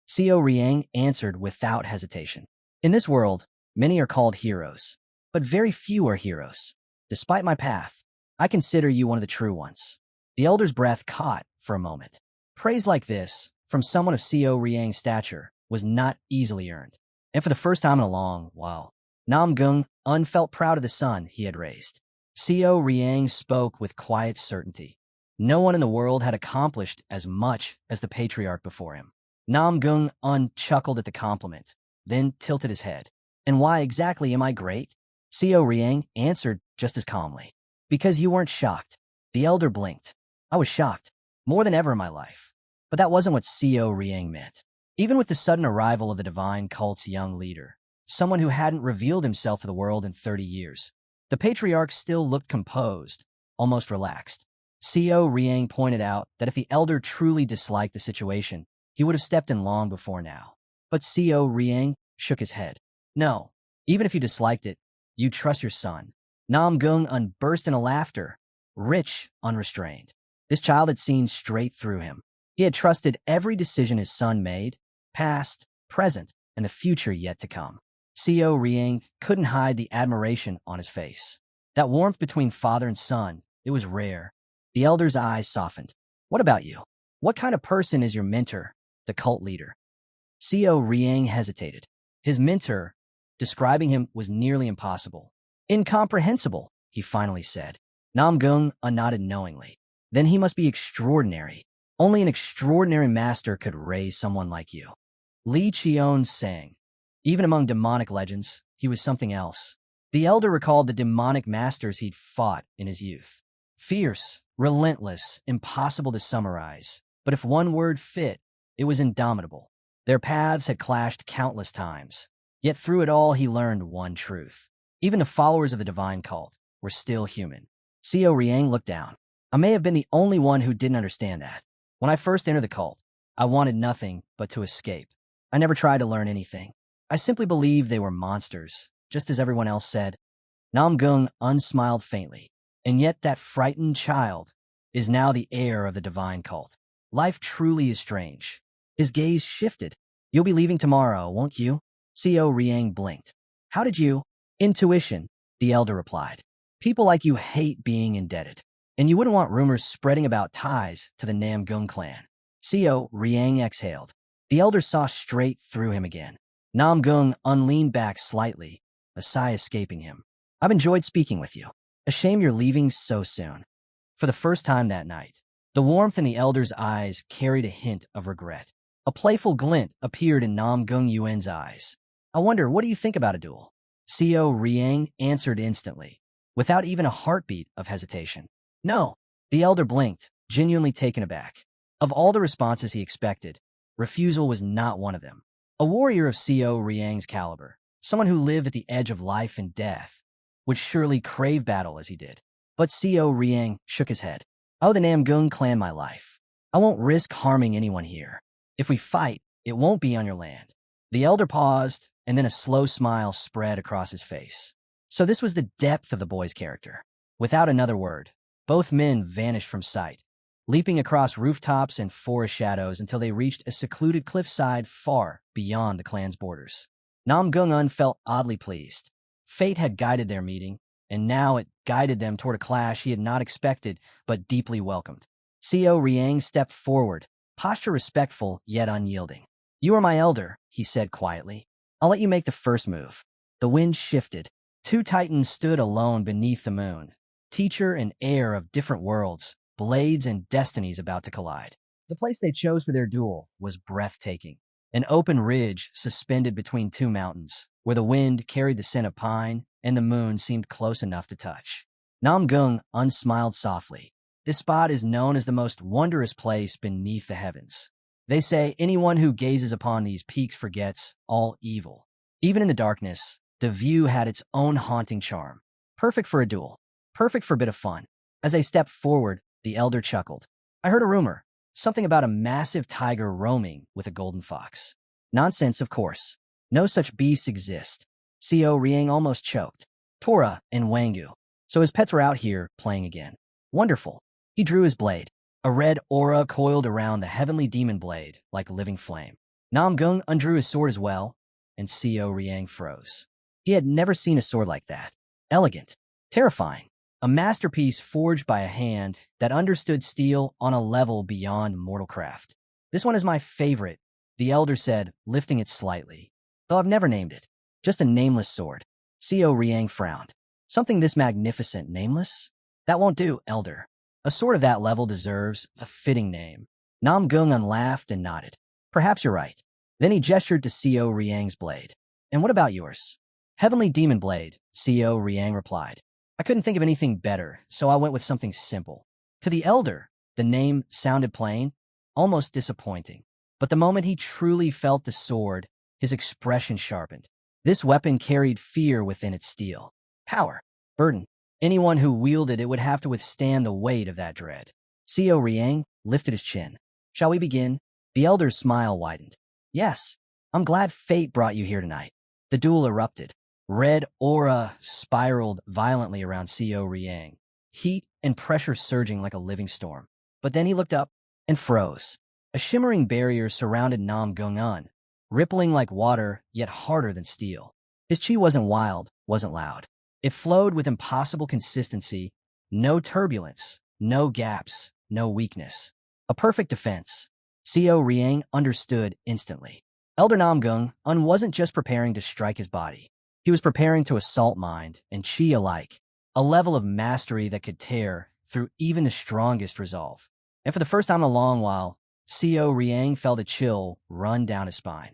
Co Rieng answered without hesitation. In this world, many are called heroes, but very few are heroes. Despite my path, I consider you one of the true ones. The elder's breath caught for a moment. Praise like this, from someone of Co Rieng's stature, was not easily earned. And for the first time in a long while, Nam Gung felt proud of the son he had raised. Co Rieng spoke with quiet certainty. No one in the world had accomplished as much as the patriarch before him. Nam Gung chuckled at the compliment, then tilted his head. And why exactly am I great? Co Rieng answered just as calmly. Because you weren't shocked. The elder blinked. I was shocked, more than ever in my life. But that wasn't what Co Rieng meant. Even with the sudden arrival of the divine cult's young leader, someone who hadn't revealed himself to the world in 30 years, the patriarch still looked composed, almost relaxed. Co Rieng pointed out that if the elder truly disliked the situation, he would have stepped in long before now. But Co Rieng shook his head. No, even if you disliked it, you trust your son. Nam Gung burst into laughter, rich, unrestrained. This child had seen straight through him. He had trusted every decision his son made, past, present, and the future yet to come. Co Rieng couldn't hide the admiration on his face. That warmth between father and son, it was rare. The elder's eyes softened. What about you? What kind of person is your mentor, the cult leader? Co Rieng hesitated. His mentor, describing him was nearly impossible. Incomprehensible, he finally said. Nam Gung nodded knowingly. Then he must be extraordinary. Only an extraordinary master could raise someone like you. Li Qion sang. Even among demonic legends, he was something else. The elder recalled the demonic masters he'd fought in his youth. Fierce, relentless, impossible to summarize. But if one word fit, it was indomitable. Their paths had clashed countless times. Yet through it all he learned one truth. Even the followers of the divine cult were still human. Co Rieng looked down. I may have been the only one who didn't understand that. When I first entered the cult, I wanted nothing but to escape. I never tried to learn anything. I simply believed they were monsters, just as everyone else said. Nam Gung unsmiled faintly. And yet that frightened child is now the heir of the divine cult. Life truly is strange. His gaze shifted. You'll be leaving tomorrow, won't you? Co Rieng blinked. How did you? Intuition, the elder replied. People like you hate being indebted. And you wouldn't want rumors spreading about ties to the Namgung clan. Co Rieng exhaled. The elder saw straight through him again. Nam Gung leaned back slightly, a sigh escaping him. I've enjoyed speaking with you. A shame you're leaving so soon. For the first time that night, the warmth in the elder's eyes carried a hint of regret. A playful glint appeared in Nam Gung Yuan's eyes. I wonder, what do you think about a duel? Co Rieng answered instantly, without even a heartbeat of hesitation. No. The elder blinked, genuinely taken aback. Of all the responses he expected, refusal was not one of them. A warrior of Co Rieng's caliber, someone who lived at the edge of life and death, would surely crave battle as he did. But Co Rieng shook his head. I owe the Namgung clan my life. I won't risk harming anyone here. If we fight, it won't be on your land. The elder paused, and then a slow smile spread across his face. So this was the depth of the boy's character. Without another word, both men vanished from sight, leaping across rooftops and forest shadows until they reached a secluded cliffside far beyond the clan's borders. Nam Gung felt oddly pleased. Fate had guided their meeting, and now it guided them toward a clash he had not expected but deeply welcomed. Co Rieng stepped forward, posture respectful yet unyielding. You are my elder, he said quietly. I'll let you make the first move. The wind shifted. Two titans stood alone beneath the moon. Teacher and heir of different worlds, blades and destinies about to collide. The place they chose for their duel was breathtaking. An open ridge suspended between two mountains, where the wind carried the scent of pine and the moon seemed close enough to touch. Nam Gung unsmiled softly. This spot is known as the most wondrous place beneath the heavens. They say anyone who gazes upon these peaks forgets all evil. Even in the darkness, the view had its own haunting charm. Perfect for a duel. Perfect for a bit of fun. As they stepped forward, the elder chuckled. I heard a rumor. Something about a massive tiger roaming with a golden fox. Nonsense, of course. No such beasts exist. Co Riang almost choked. Tora and Wangu. So his pets were out here playing again. Wonderful. He drew his blade. A red aura coiled around the heavenly demon blade like a living flame. Nam Gung undrew his sword as well, and Co Riang froze. He had never seen a sword like that. Elegant. Terrifying. A masterpiece forged by a hand that understood steel on a level beyond mortal craft. This one is my favorite, the elder said, lifting it slightly. Though I've never named it. Just a nameless sword. Co Riang frowned. Something this magnificent, nameless? That won't do, elder. A sword of that level deserves a fitting name. Nam Gung laughed and nodded. Perhaps you're right. Then he gestured to Co Riang's blade. And what about yours? Heavenly Demon Blade, Co Riang replied. I couldn't think of anything better, so I went with something simple. To the elder, the name sounded plain, almost disappointing. But the moment he truly felt the sword, his expression sharpened. This weapon carried fear within its steel. Power. Burden. Anyone who wielded it would have to withstand the weight of that dread. Co Riang lifted his chin. Shall we begin? The elder's smile widened. Yes. I'm glad fate brought you here tonight. The duel erupted. Red aura spiraled violently around Co Riang, heat and pressure surging like a living storm. But then he looked up and froze. A shimmering barrier surrounded Nam Gung, rippling like water, yet harder than steel. His chi wasn't wild, wasn't loud. It flowed with impossible consistency, no turbulence, no gaps, no weakness. A perfect defense. Co Riang understood instantly. Elder Nam Gung wasn't just preparing to strike his body. He was preparing to assault mind and chi alike, a level of mastery that could tear through even the strongest resolve. And for the first time in a long while, Co Riang felt a chill run down his spine.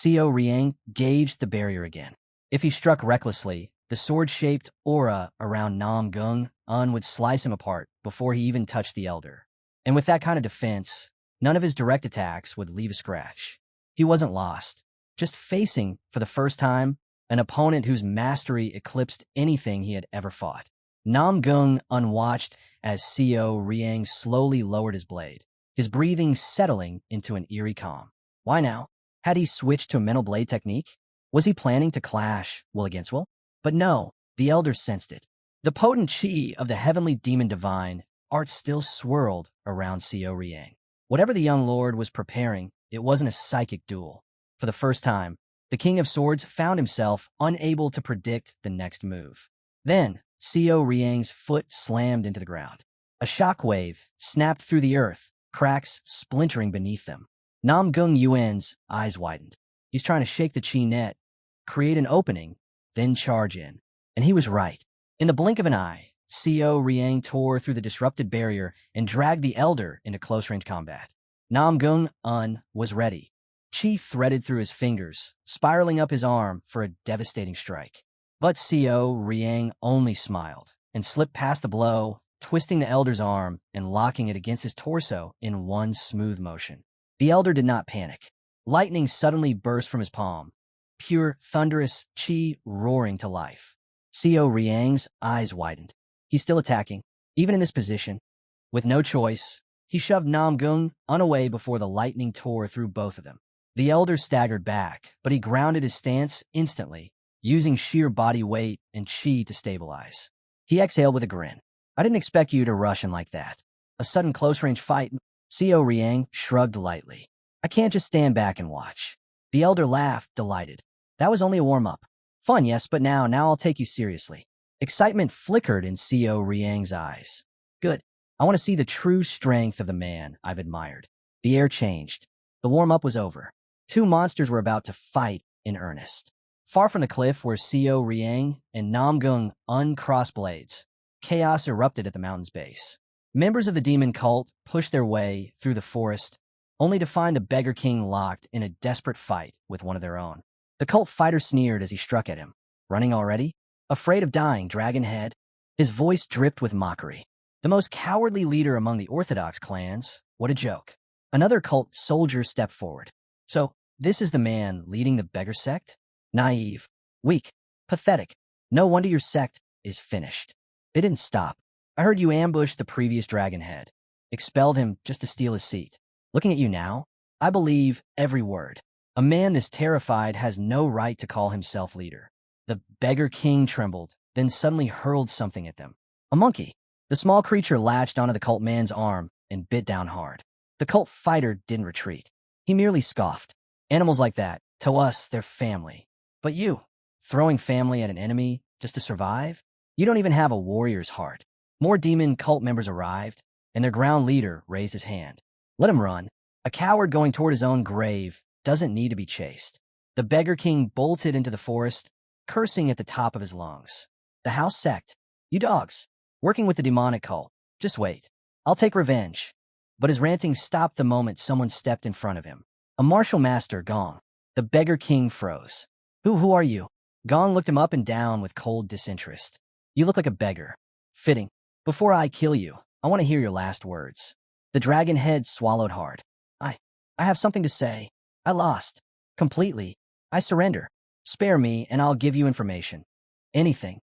Co Riang gauged the barrier again. If he struck recklessly, the sword-shaped aura around Nam Gung would slice him apart before he even touched the elder. And with that kind of defense, none of his direct attacks would leave a scratch. He wasn't lost, just facing, for the first time, an opponent whose mastery eclipsed anything he had ever fought. Nam Gung unwatched as Co Riang slowly lowered his blade, his breathing settling into an eerie calm. Why now? Had he switched to a mental blade technique? Was he planning to clash will against will? But no, the elder sensed it. The potent chi of the heavenly demon divine art still swirled around Co Riang. Whatever the young lord was preparing, it wasn't a psychic duel. For the first time, the King of Swords found himself unable to predict the next move. Then, Co Riang's foot slammed into the ground. A shockwave snapped through the earth, cracks splintering beneath them. Nam Gung Yuan's eyes widened. He's trying to shake the chi net, create an opening, then charge in. And he was right. In the blink of an eye, Co Riang tore through the disrupted barrier and dragged the elder into close-range combat. Nam Gung was ready. Chi threaded through his fingers, spiraling up his arm for a devastating strike. But Co Riang only smiled and slipped past the blow, twisting the elder's arm and locking it against his torso in one smooth motion. The elder did not panic. Lightning suddenly burst from his palm, pure, thunderous chi roaring to life. Co Riang's eyes widened. He's still attacking, even in this position. With no choice, he shoved Nam Gung away before the lightning tore through both of them. The elder staggered back, but he grounded his stance instantly, using sheer body weight and chi to stabilize. He exhaled with a grin. I didn't expect you to rush in like that. A sudden close-range fight. Co Riang shrugged lightly. I can't just stand back and watch. The elder laughed, delighted. That was only a warm-up. Fun, yes, but now I'll take you seriously. Excitement flickered in Co Riang's eyes. Good. I want to see the true strength of the man I've admired. The air changed. The warm-up was over. Two monsters were about to fight in earnest. Far from the cliff where Seo Riang and Namgung uncrossed blades, chaos erupted at the mountain's base. Members of the demon cult pushed their way through the forest, only to find the Beggar King locked in a desperate fight with one of their own. The cult fighter sneered as he struck at him. Running already? Afraid of dying, Dragonhead? His voice dripped with mockery. The most cowardly leader among the Orthodox clans? What a joke. Another cult soldier stepped forward. So, this is the man leading the beggar sect? Naive, weak, pathetic. No wonder your sect is finished. They didn't stop. I heard you ambushed the previous Dragonhead. Expelled him just to steal his seat. Looking at you now, I believe every word. A man this terrified has no right to call himself leader. The Beggar King trembled, then suddenly hurled something at them. A monkey. The small creature latched onto the cult man's arm and bit down hard. The cult fighter didn't retreat. He merely scoffed. Animals like that, to us, they're family. But you, throwing family at an enemy just to survive? You don't even have a warrior's heart. More demon cult members arrived, and their ground leader raised his hand. Let him run. A coward going toward his own grave doesn't need to be chased. The Beggar King bolted into the forest, cursing at the top of his lungs. The house sect. You dogs, working with the demonic cult. Just wait. I'll take revenge. But his ranting stopped the moment someone stepped in front of him. A martial master, Gong. The Beggar King froze. Who are you? Gong looked him up and down with cold disinterest. You look like a beggar. Fitting. Before I kill you, I want to hear your last words. The dragon head swallowed hard. I have something to say. I lost. Completely. I surrender. Spare me, and I'll give you information. Anything.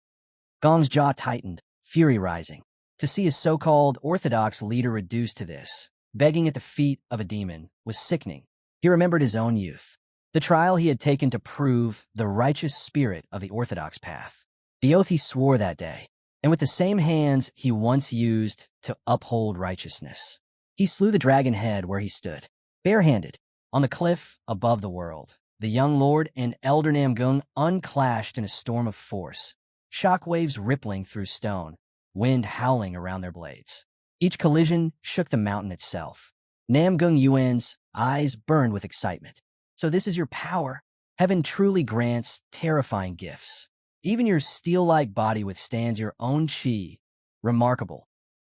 Gong's jaw tightened, fury rising. To see his so-called orthodox leader reduced to this, begging at the feet of a demon, was sickening. He remembered his own youth. The trial he had taken to prove the righteous spirit of the orthodox path. The oath he swore that day, and with the same hands he once used to uphold righteousness. He slew the dragon head where he stood, barehanded, on the cliff above the world. The young lord and elder Namgung unclashed in a storm of force, shockwaves rippling through stone, wind howling around their blades. Each collision shook the mountain itself. Namgung Yuan's eyes burned with excitement. So this is your power? Heaven truly grants terrifying gifts. Even your steel-like body withstands your own chi. Remarkable.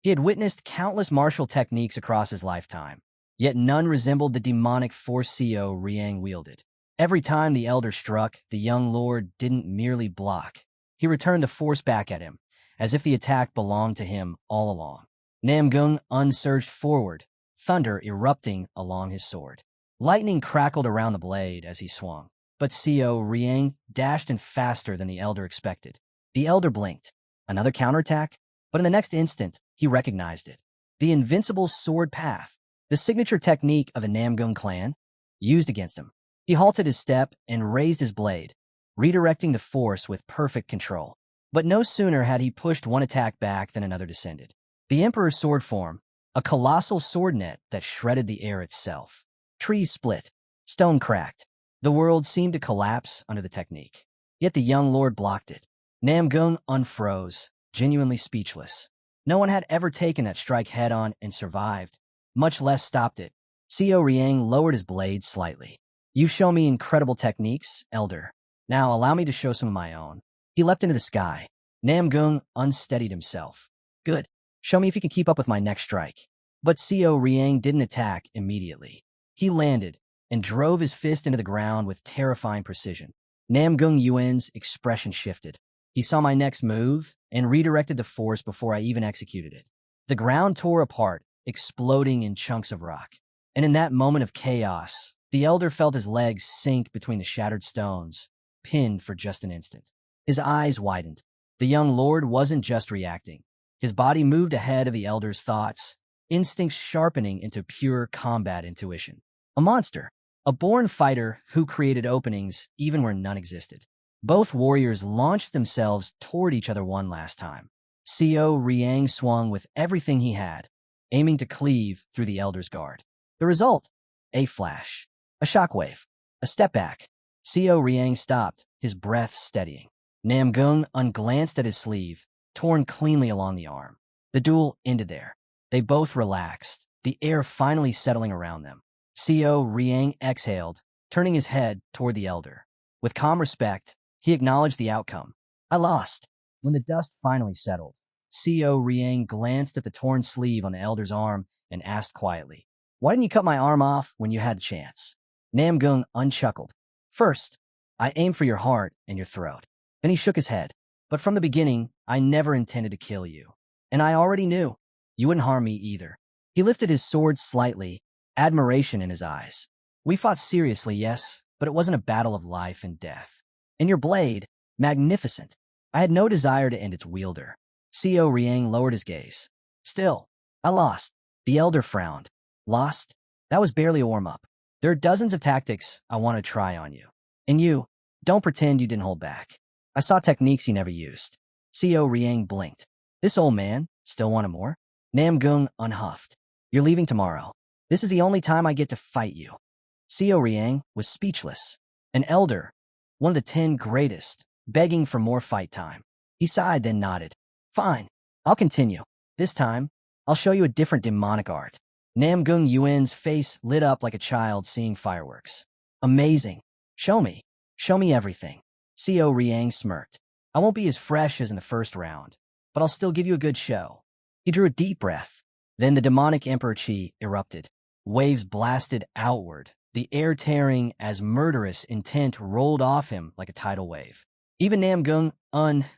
He had witnessed countless martial techniques across his lifetime, yet none resembled the demonic force Seo Riang wielded. Every time the elder struck, the young lord didn't merely block. He returned the force back at him, as if the attack belonged to him all along. Namgung unsurged forward, thunder erupting along his sword. Lightning crackled around the blade as he swung, but Seo Riang dashed in faster than the elder expected. The elder blinked. Another counterattack? But in the next instant, he recognized it. The invincible sword path, the signature technique of the Namgung clan, used against him. He halted his step and raised his blade, redirecting the force with perfect control. But no sooner had he pushed one attack back than another descended. The Emperor's sword form, a colossal sword net that shredded the air itself. Trees split, stone cracked. The world seemed to collapse under the technique. Yet the young lord blocked it. Namgung unfroze, genuinely speechless. No one had ever taken that strike head-on and survived, much less stopped it. Seo Riang lowered his blade slightly. You show me incredible techniques, elder. Now allow me to show some of my own. He leapt into the sky. Namgung unsteadied himself. Good. Show me if you can keep up with my next strike. But Seo Riang didn't attack immediately. He landed and drove his fist into the ground with terrifying precision. Namgung Yuan's expression shifted. He saw my next move and redirected the force before I even executed it. The ground tore apart, exploding in chunks of rock. And in that moment of chaos, the elder felt his legs sink between the shattered stones, pinned for just an instant. His eyes widened. The young lord wasn't just reacting. His body moved ahead of the elder's thoughts, instincts sharpening into pure combat intuition. A monster, a born fighter who created openings even where none existed. Both warriors launched themselves toward each other one last time. Seo Riang swung with everything he had, aiming to cleave through the elder's guard. The result? A flash, a shockwave, a step back. Seo Riang stopped, his breath steadying. Namgung unglanced at his sleeve, torn cleanly along the arm. The duel ended there. They both relaxed, the air finally settling around them. Seo Riang exhaled, turning his head toward the elder. With calm respect, he acknowledged the outcome. I lost. When the dust finally settled, Co Riang glanced at the torn sleeve on the elder's arm and asked quietly, "Why didn't you cut my arm off when you had the chance?" Namgung unchuckled. "First, I aimed for your heart and your throat." Then he shook his head. "But from the beginning, I never intended to kill you. And I already knew you wouldn't harm me either." He lifted his sword slightly, admiration in his eyes. "We fought seriously, yes, but it wasn't a battle of life and death. And your blade, magnificent. I had no desire to end its wielder." Co Riang lowered his gaze. "Still, I lost." The elder frowned. "Lost? That was barely a warm-up. There are dozens of tactics I want to try on you. And you, don't pretend you didn't hold back. I saw techniques you never used." Co Riang blinked. "This old man still wanted more?" Namgung unhuffed. "You're leaving tomorrow. This is the only time I get to fight you." Co Riang was speechless. An elder, one of the 10 greatest, begging for more fight time. He sighed, then nodded. "Fine, I'll continue. This time, I'll show you a different demonic art." Namgung Yuan's face lit up like a child seeing fireworks. "Amazing. Show me. Show me everything." Co Riang smirked. "I won't be as fresh as in the first round, but I'll still give you a good show." He drew a deep breath. Then the demonic Emperor Qi erupted. Waves blasted outward, the air tearing as murderous intent rolled off him like a tidal wave. Even Namgung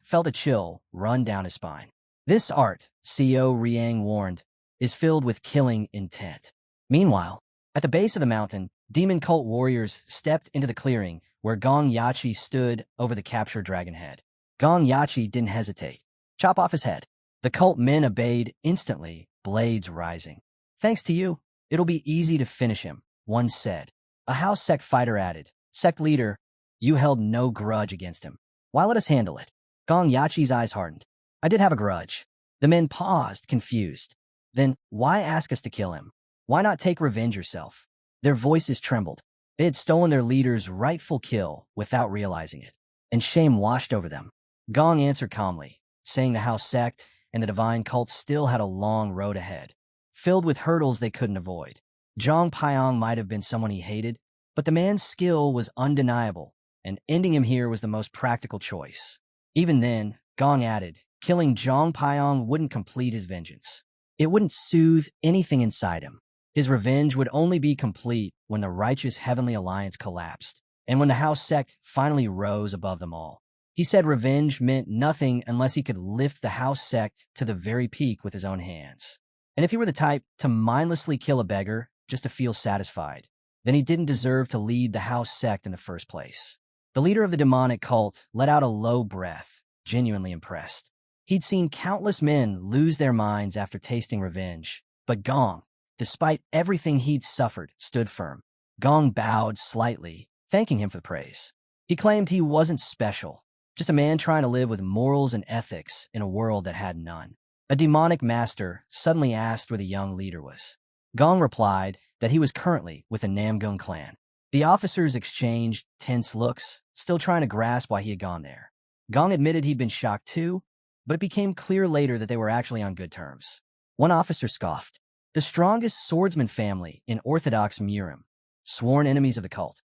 felt a chill run down his spine. "This art," Co Riang warned, "is filled with killing intent." Meanwhile, at the base of the mountain, demon cult warriors stepped into the clearing where Gong Yachi stood over the captured dragon head. Gong Yachi didn't hesitate. "Chop off his head." The cult men obeyed instantly, blades rising. "Thanks to you, it'll be easy to finish him," one said. A house sect fighter added, "Sect leader, you held no grudge against him. Why let us handle it?" Gong Yachi's eyes hardened. "I did have a grudge." The men paused, confused. "Then why ask us to kill him? Why not take revenge yourself?" Their voices trembled. They had stolen their leader's rightful kill without realizing it, and shame washed over them. Gong answered calmly, saying the house sect and the divine cult still had a long road ahead, filled with hurdles they couldn't avoid. Zhang Piang might have been someone he hated, but the man's skill was undeniable, and ending him here was the most practical choice. Even then, Gong added, killing Zhang Piang wouldn't complete his vengeance. It wouldn't soothe anything inside him. His revenge would only be complete when the righteous Heavenly Alliance collapsed, and when the house sect finally rose above them all. He said revenge meant nothing unless he could lift the house sect to the very peak with his own hands. And if he were the type to mindlessly kill a beggar just to feel satisfied, then he didn't deserve to lead the house sect in the first place. The leader of the demonic cult let out a low breath, genuinely impressed. He'd seen countless men lose their minds after tasting revenge, but Gong, despite everything he'd suffered, stood firm. Gong bowed slightly, thanking him for the praise. He claimed he wasn't special, just a man trying to live with morals and ethics in a world that had none. A demonic master suddenly asked where the young leader was. Gong replied that he was currently with the Namgung clan. The officers exchanged tense looks, still trying to grasp why he had gone there. Gong admitted he'd been shocked too, but it became clear later that they were actually on good terms. One officer scoffed. The strongest swordsman family in Orthodox Murim, sworn enemies of the cult.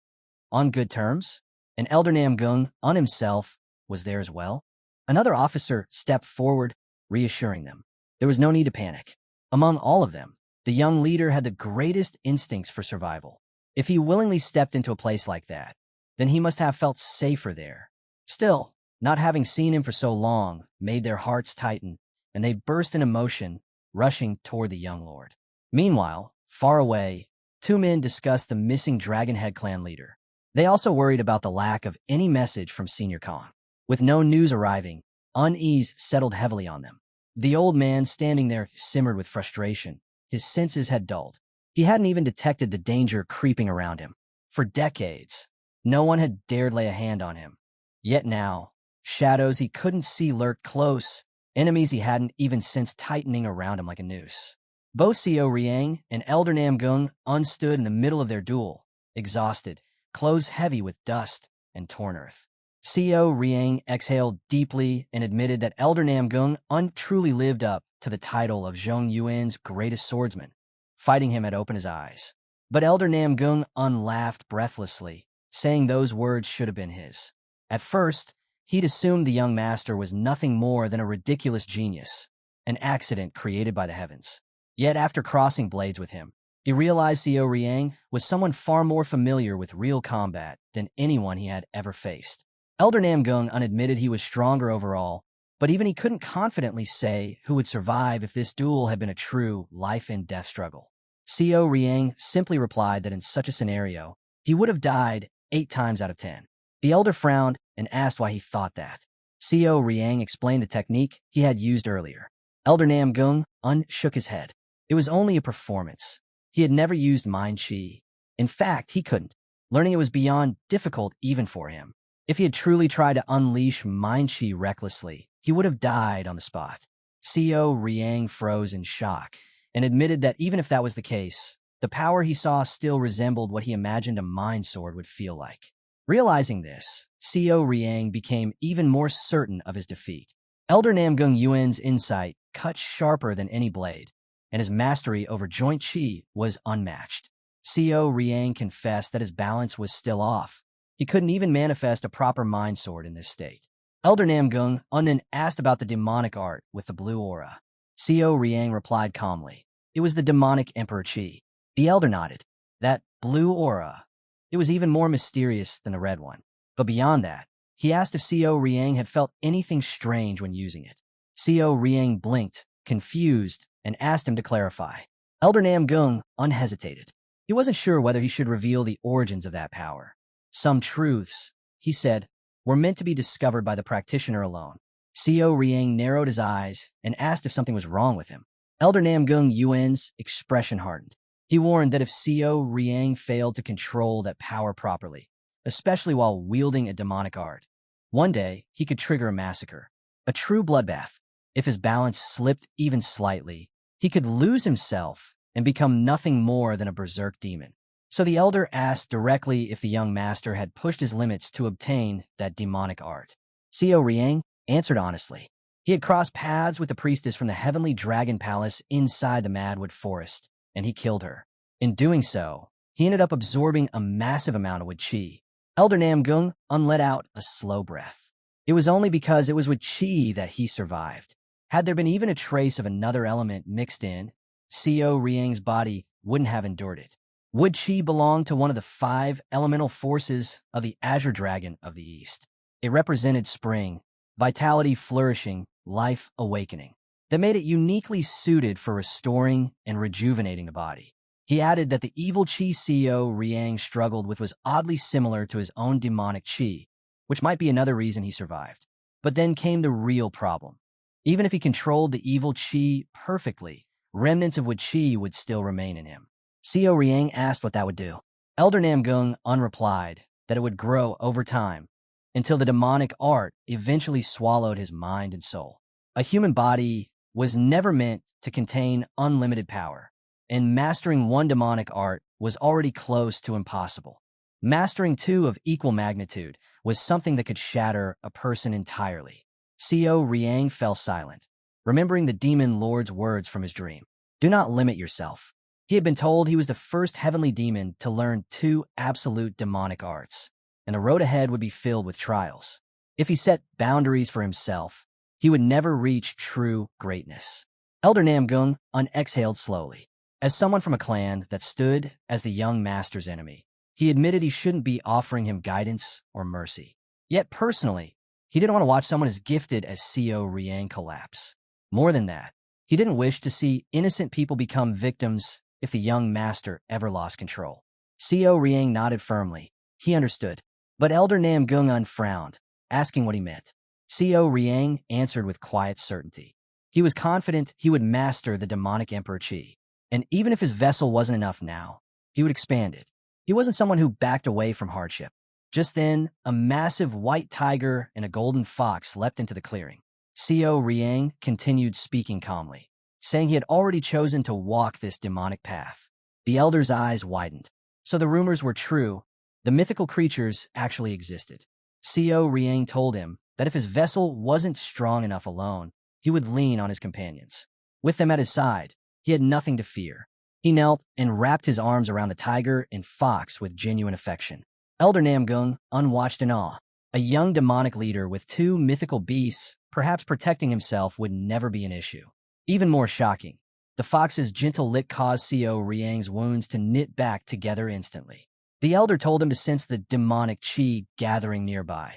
On good terms? And Elder Namgung, himself, was there as well. Another officer stepped forward, reassuring them. There was no need to panic. Among all of them, the young leader had the greatest instincts for survival. If he willingly stepped into a place like that, then he must have felt safer there. Still, not having seen him for so long made their hearts tighten, and they burst in emotion, rushing toward the young lord. Meanwhile, far away, 2 men discussed the missing Dragonhead clan leader. They also worried about the lack of any message from Senior Khan. With no news arriving, unease settled heavily on them. The old man standing there simmered with frustration. His senses had dulled. He hadn't even detected the danger creeping around him. For decades, no one had dared lay a hand on him. Yet now, shadows he couldn't see lurked close, enemies he hadn't even sensed tightening around him like a noose. Both Co Riang and Elder Namgung stood in the middle of their duel, exhausted, clothes heavy with dust and torn earth. Co Riang exhaled deeply and admitted that Elder Namgung truly lived up to the title of Hong Yurin's greatest swordsman. Fighting him had opened his eyes. But Elder Namgung laughed breathlessly. saying those words should have been his. At first, he'd assumed the young master was nothing more than a ridiculous genius, an accident created by the heavens. Yet after crossing blades with him, he realized Xiao Riang was someone far more familiar with real combat than anyone he had ever faced. Elder Namgung unadmitted he was stronger overall, but even he couldn't confidently say who would survive if this duel had been a true life-and-death struggle. Xiao Riang simply replied that in such a scenario, he would have died 8 times out of 10. The elder frowned and asked why he thought that. Xiao Riang explained the technique he had used earlier. Elder Namgung shook his head. It was only a performance. He had never used mind chi. In fact, he couldn't. Learning it was beyond difficult even for him. If he had truly tried to unleash mind chi recklessly, he would have died on the spot. Xiao Riang froze in shock and admitted that even if that was the case, the power he saw still resembled what he imagined a mind sword would feel like. Realizing this, Xiao Riang became even more certain of his defeat. Elder Namgung Yuan's insight cut sharper than any blade, and his mastery over joint chi was unmatched. Xiao Riang confessed that his balance was still off. He couldn't even manifest a proper mind sword in this state. Elder Namgung then asked about the demonic art with the blue aura. Xiao Riang replied calmly. It was the demonic emperor chi. The elder nodded. That blue aura. It was even more mysterious than the red one. But beyond that, he asked if Xiao Riang had felt anything strange when using it. Xiao Riang blinked, confused, and asked him to clarify. Elder Namgung unhesitated. He wasn't sure whether he should reveal the origins of that power. Some truths, he said, were meant to be discovered by the practitioner alone. Xiao Riang narrowed his eyes and asked if something was wrong with him. Elder Namgung Yuan's expression hardened. He warned that if Xiao Riang failed to control that power properly, especially while wielding a demonic art, one day he could trigger a massacre, a true bloodbath. If his balance slipped even slightly, he could lose himself and become nothing more than a berserk demon. So the elder asked directly if the young master had pushed his limits to obtain that demonic art. Xiao Riang answered honestly. He had crossed paths with the priestess from the heavenly dragon palace inside the Madwood forest, and he killed her. In doing so, he ended up absorbing a massive amount of wood chi. Elder Namgung let out a slow breath. It was only because it was with chi that he survived. Had there been even a trace of another element mixed in, Xiao Riang's body wouldn't have endured it. Wood chi belonged to one of the 5 elemental forces of the Azure Dragon of the East. It represented spring, vitality flourishing, life awakening, that made it uniquely suited for restoring and rejuvenating the body. He added that the evil chi Xiao Riang struggled with was oddly similar to his own demonic chi, which might be another reason he survived. But then came the real problem. Even if he controlled the evil chi perfectly, remnants of wood chi would still remain in him. Xiao Riang asked what that would do. Elder Namgung replied that it would grow over time, until the demonic art eventually swallowed his mind and soul. A human body was never meant to contain unlimited power, and mastering one demonic art was already close to impossible. Mastering 2 of equal magnitude was something that could shatter a person entirely. Xiao Riang fell silent, remembering the demon lord's words from his dream. Do not limit yourself. He had been told he was the first heavenly demon to learn 2 absolute demonic arts, and the road ahead would be filled with trials. If he set boundaries for himself, he would never reach true greatness. Elder Namgung exhaled slowly. As someone from a clan that stood as the young master's enemy, he admitted he shouldn't be offering him guidance or mercy. Yet personally, he didn't want to watch someone as gifted as Xiao Riang collapse. More than that, he didn't wish to see innocent people become victims if the young master ever lost control. Xiao Riang nodded firmly. He understood. But Elder Namgung frowned, asking what he meant. Xiao Riang answered with quiet certainty. He was confident he would master the demonic emperor chi. And even if his vessel wasn't enough now, he would expand it. He wasn't someone who backed away from hardship. Just then, a massive white tiger and a golden fox leapt into the clearing. Xiao Riang continued speaking calmly, saying he had already chosen to walk this demonic path. The elder's eyes widened. So the rumors were true. The mythical creatures actually existed. Xiao Riang told him that if his vessel wasn't strong enough alone, he would lean on his companions. With them at his side, he had nothing to fear. He knelt and wrapped his arms around the tiger and fox with genuine affection. Elder Namgung unwatched in awe. A young demonic leader with two mythical beasts, perhaps protecting himself would never be an issue. Even more shocking, the fox's gentle lick caused Co Riang's wounds to knit back together instantly. The elder told him to sense the demonic chi gathering nearby.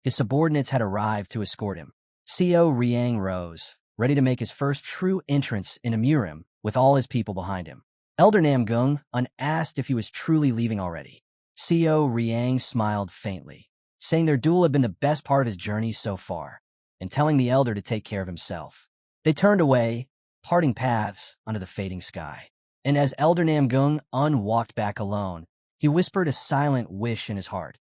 His subordinates had arrived to escort him. Co Riang rose, ready to make his first true entrance in Amurim with all his people behind him. Elder Namgung asked if he was truly leaving already. Co Riang smiled faintly, saying their duel had been the best part of his journey so far, and telling the elder to take care of himself. They turned away, parting paths under the fading sky. And as Elder Namgung walked back alone, he whispered a silent wish in his heart,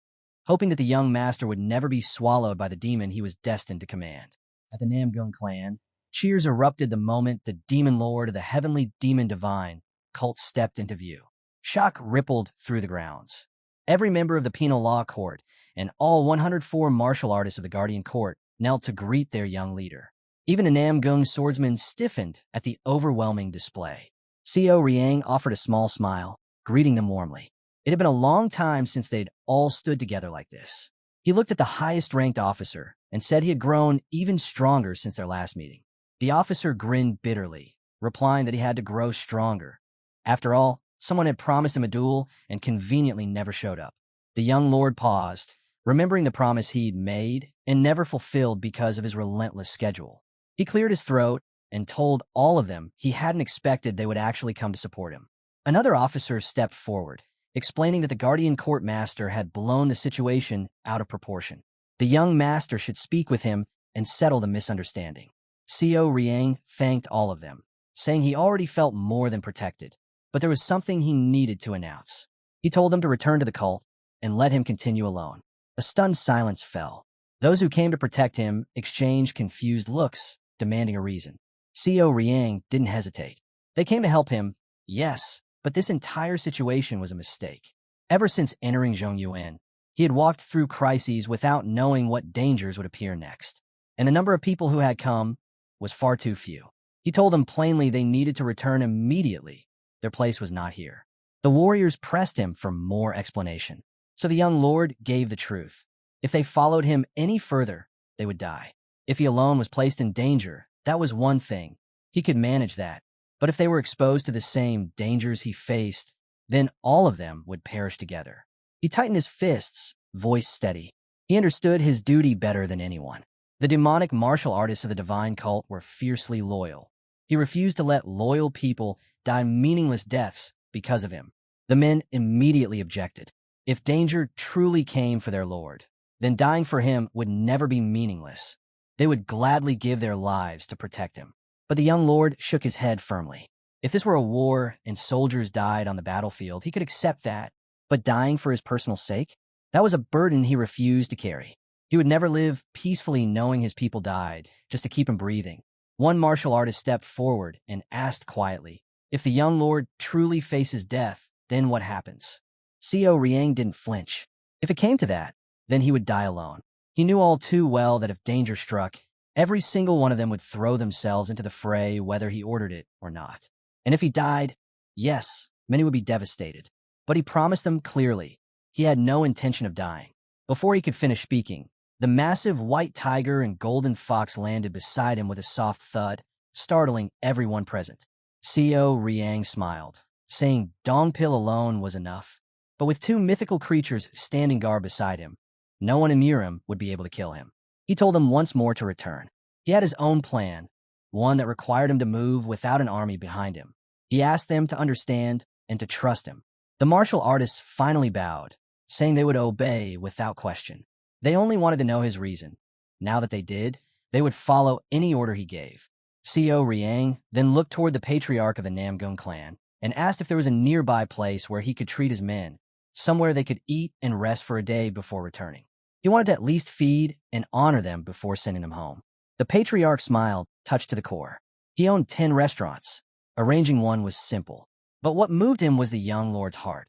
hoping that the young master would never be swallowed by the demon he was destined to command. At the Namgung clan, cheers erupted the moment the demon lord of the heavenly demon divine cult stepped into view. Shock rippled through the grounds. Every member of the penal law court and all 104 martial artists of the Guardian Court knelt to greet their young leader. Even the Namgung swordsman stiffened at the overwhelming display. Co Riang offered a small smile, greeting them warmly. It had been a long time since they'd all stood together like this. He looked at the highest-ranked officer and said he had grown even stronger since their last meeting. The officer grinned bitterly, replying that he had to grow stronger. After all, someone had promised him a duel and conveniently never showed up. The young lord paused, remembering the promise he'd made and never fulfilled because of his relentless schedule. He cleared his throat and told all of them he hadn't expected they would actually come to support him. Another officer stepped forward, explaining that the Guardian Court Master had blown the situation out of proportion. The young master should speak with him and settle the misunderstanding. Co Riang thanked all of them, saying he already felt more than protected, but there was something he needed to announce. He told them to return to the cult and let him continue alone. A stunned silence fell. Those who came to protect him exchanged confused looks, demanding a reason. Co Riang didn't hesitate. They came to help him, yes, but this entire situation was a mistake. Ever since entering Hong Yurin, he had walked through crises without knowing what dangers would appear next, and the number of people who had come was far too few. He told them plainly they needed to return immediately. Their place was not here. The warriors pressed him for more explanation, so the young lord gave the truth. If they followed him any further, they would die. If he alone was placed in danger, that was one thing. He could manage that. But if they were exposed to the same dangers he faced, then all of them would perish together. He tightened his fists, voice steady. He understood his duty better than anyone. The demonic martial artists of the divine cult were fiercely loyal. He refused to let loyal people die meaningless deaths because of him. The men immediately objected. If danger truly came for their lord, then dying for him would never be meaningless. They would gladly give their lives to protect him. But the young lord shook his head firmly. If this were a war and soldiers died on the battlefield, he could accept that. But dying for his personal sake? That was a burden he refused to carry. He would never live peacefully knowing his people died, just to keep him breathing. One martial artist stepped forward and asked quietly, if the young lord truly faces death, then what happens? Co Riang didn't flinch. If it came to that, then he would die alone. He knew all too well that if danger struck, every single one of them would throw themselves into the fray whether he ordered it or not. And if he died, yes, many would be devastated. But he promised them clearly he had no intention of dying. Before he could finish speaking, the massive white tiger and golden fox landed beside him with a soft thud, startling everyone present. Co Riang smiled, saying Dongpil alone was enough. But with two mythical creatures standing guard beside him, no one in Murim would be able to kill him. He told them once more to return. He had his own plan, one that required him to move without an army behind him. He asked them to understand and to trust him. The martial artists finally bowed, saying they would obey without question. They only wanted to know his reason. Now that they did, they would follow any order he gave. Co Riang then looked toward the patriarch of the Namgung clan and asked if there was a nearby place where he could treat his men, somewhere they could eat and rest for a day before returning. He wanted to at least feed and honor them before sending them home. The patriarch smiled, touched to the core. He owned 10 restaurants. Arranging one was simple. But what moved him was the young lord's heart.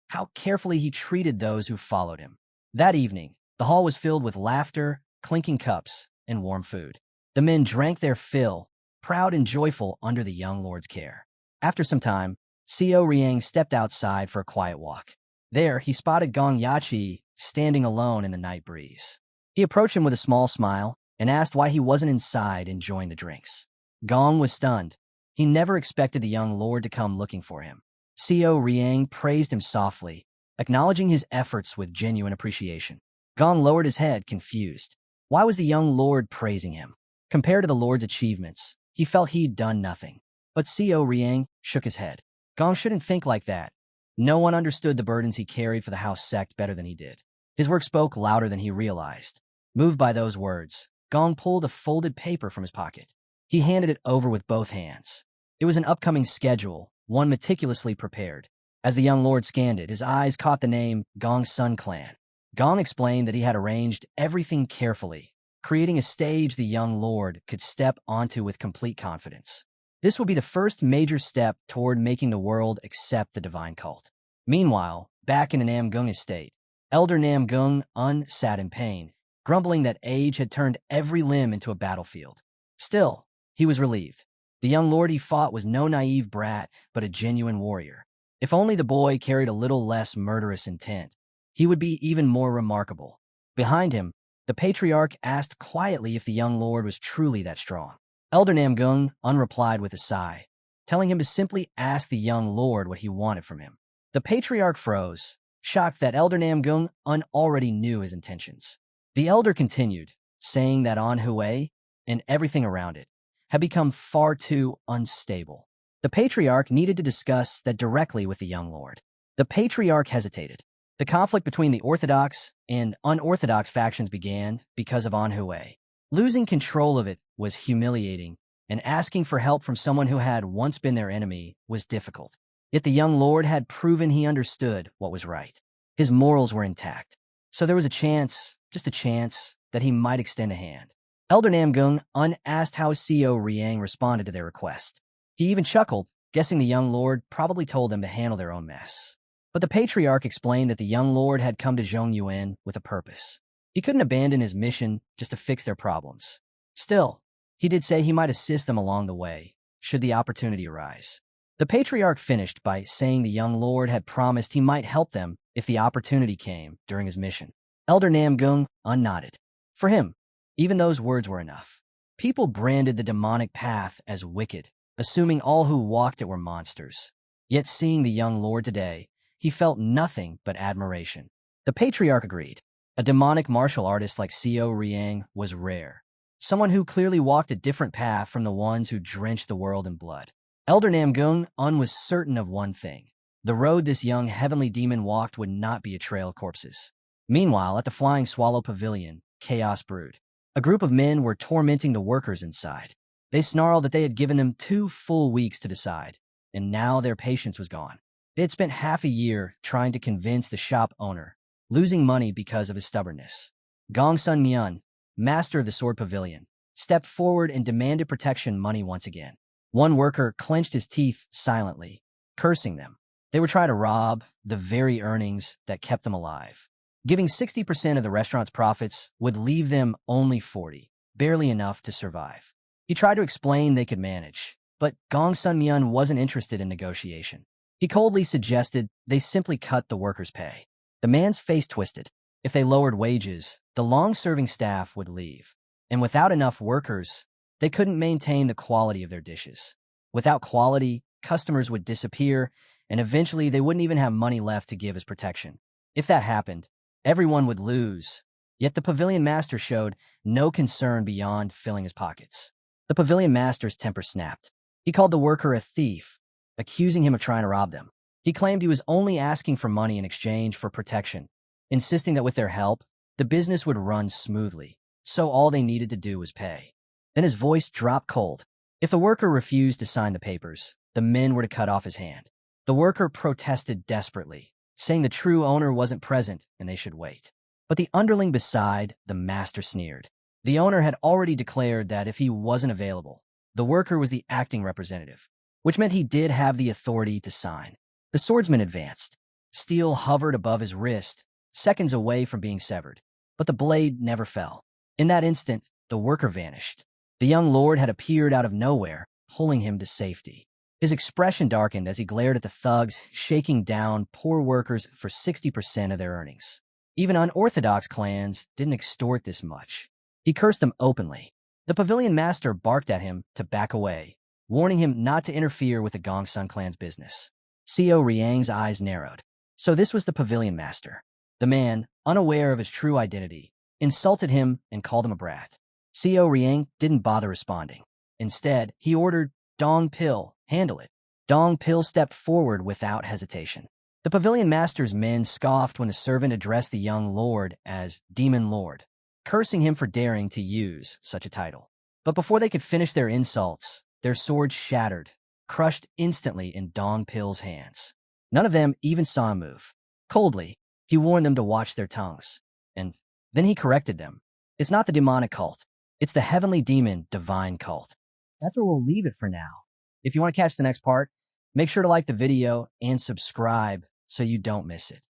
How carefully he treated those who followed him. That evening, the hall was filled with laughter, clinking cups, and warm food. The men drank their fill, proud and joyful under the young lord's care. After some time, Co Riang stepped outside for a quiet walk. There, he spotted Gong Yachi standing alone in the night breeze. He approached him with a small smile and asked why he wasn't inside enjoying the drinks. Gong was stunned. He never expected the young lord to come looking for him. Xiao Riang praised him softly, acknowledging his efforts with genuine appreciation. Gong lowered his head, confused. Why was the young lord praising him? Compared to the lord's achievements, he felt he'd done nothing. But Xiao Riang shook his head. Gong shouldn't think like that. No one understood the burdens he carried for the house sect better than he did. His work spoke louder than he realized. Moved by those words, Gong pulled a folded paper from his pocket. He handed it over with both hands. It was an upcoming schedule, one meticulously prepared. As the young lord scanned it, his eyes caught the name Gong Sun Clan. Gong explained that he had arranged everything carefully, creating a stage the young lord could step onto with complete confidence. This will be the first major step toward making the world accept the divine cult. Meanwhile, back in the Namgung estate, Elder Namgung sat in pain, grumbling that age had turned every limb into a battlefield. Still, he was relieved. The young lord he fought was no naive brat, but a genuine warrior. If only the boy carried a little less murderous intent, he would be even more remarkable. Behind him, the patriarch asked quietly if the young lord was truly that strong. Elder Namgung replied with a sigh, telling him to simply ask the young lord what he wanted from him. The patriarch froze, shocked that Elder Namgung already knew his intentions. The elder continued, saying that Anhui and everything around it had become far too unstable. The patriarch needed to discuss that directly with the young lord. The patriarch hesitated. The conflict between the orthodox and unorthodox factions began because of Anhui. Losing control of it was humiliating, and asking for help from someone who had once been their enemy was difficult. Yet the young lord had proven he understood what was right. His morals were intact, so there was a chance, just a chance, that he might extend a hand. Elder Namgung asked how Xiao Riang responded to their request. He even chuckled, guessing the young lord probably told them to handle their own mess. But the patriarch explained that the young lord had come to Zhongyuan with a purpose. He couldn't abandon his mission just to fix their problems. Still, he did say he might assist them along the way, should the opportunity arise. The patriarch finished by saying the young lord had promised he might help them if the opportunity came during his mission. Elder Namgung nodded. For him, even those words were enough. People branded the demonic path as wicked, assuming all who walked it were monsters. Yet seeing the young lord today, he felt nothing but admiration. The patriarch agreed. A demonic martial artist like Xiao Riang was rare. Someone who clearly walked a different path from the ones who drenched the world in blood. Elder Namgung was certain of one thing. The road this young heavenly demon walked would not be a trail of corpses. Meanwhile, at the Flying Swallow Pavilion, chaos brewed. A group of men were tormenting the workers inside. They snarled that they had given them 2 full weeks to decide, and now their patience was gone. They had spent half a year trying to convince the shop owner, losing money because of his stubbornness. Gong Sun Myun, master of the Sword Pavilion, stepped forward and demanded protection money once again. One worker clenched his teeth silently, cursing them. They were trying to rob the very earnings that kept them alive. Giving 60% of the restaurant's profits would leave them only 40, barely enough to survive. He tried to explain they could manage, but Gong Sun Myun wasn't interested in negotiation. He coldly suggested they simply cut the workers' pay. The man's face twisted. If they lowered wages, the long-serving staff would leave. And without enough workers, they couldn't maintain the quality of their dishes. Without quality, customers would disappear, and eventually they wouldn't even have money left to give as protection. If that happened, everyone would lose. Yet the pavilion master showed no concern beyond filling his pockets. The pavilion master's temper snapped. He called the worker a thief, accusing him of trying to rob them. He claimed he was only asking for money in exchange for protection, insisting that with their help, the business would run smoothly, so all they needed to do was pay. Then his voice dropped cold. If the worker refused to sign the papers, the men were to cut off his hand. The worker protested desperately, saying the true owner wasn't present and they should wait. But the underling beside the master sneered. The owner had already declared that if he wasn't available, the worker was the acting representative, which meant he did have the authority to sign. The swordsman advanced. Steel hovered above his wrist, seconds away from being severed. But the blade never fell. In that instant, the worker vanished. The young lord had appeared out of nowhere, pulling him to safety. His expression darkened as he glared at the thugs, shaking down poor workers for 60% of their earnings. Even unorthodox clans didn't extort this much. He cursed them openly. The pavilion master barked at him to back away, warning him not to interfere with the Gongsun clan's business. Xiao Riang's eyes narrowed. So this was the pavilion master. The man, unaware of his true identity, insulted him and called him a brat. Xiao Riang didn't bother responding. Instead, he ordered Dong Pil, handle it. Dong Pil stepped forward without hesitation. The pavilion master's men scoffed when the servant addressed the young lord as Demon Lord, cursing him for daring to use such a title. But before they could finish their insults, their swords shattered, crushed instantly in Dong Pil's hands. None of them even saw him move. Coldly, he warned them to watch their tongues. And then he corrected them. It's not the demonic cult. It's the heavenly demon divine cult. That's where we'll leave it for now. If you want to catch the next part, make sure to like the video and subscribe so you don't miss it.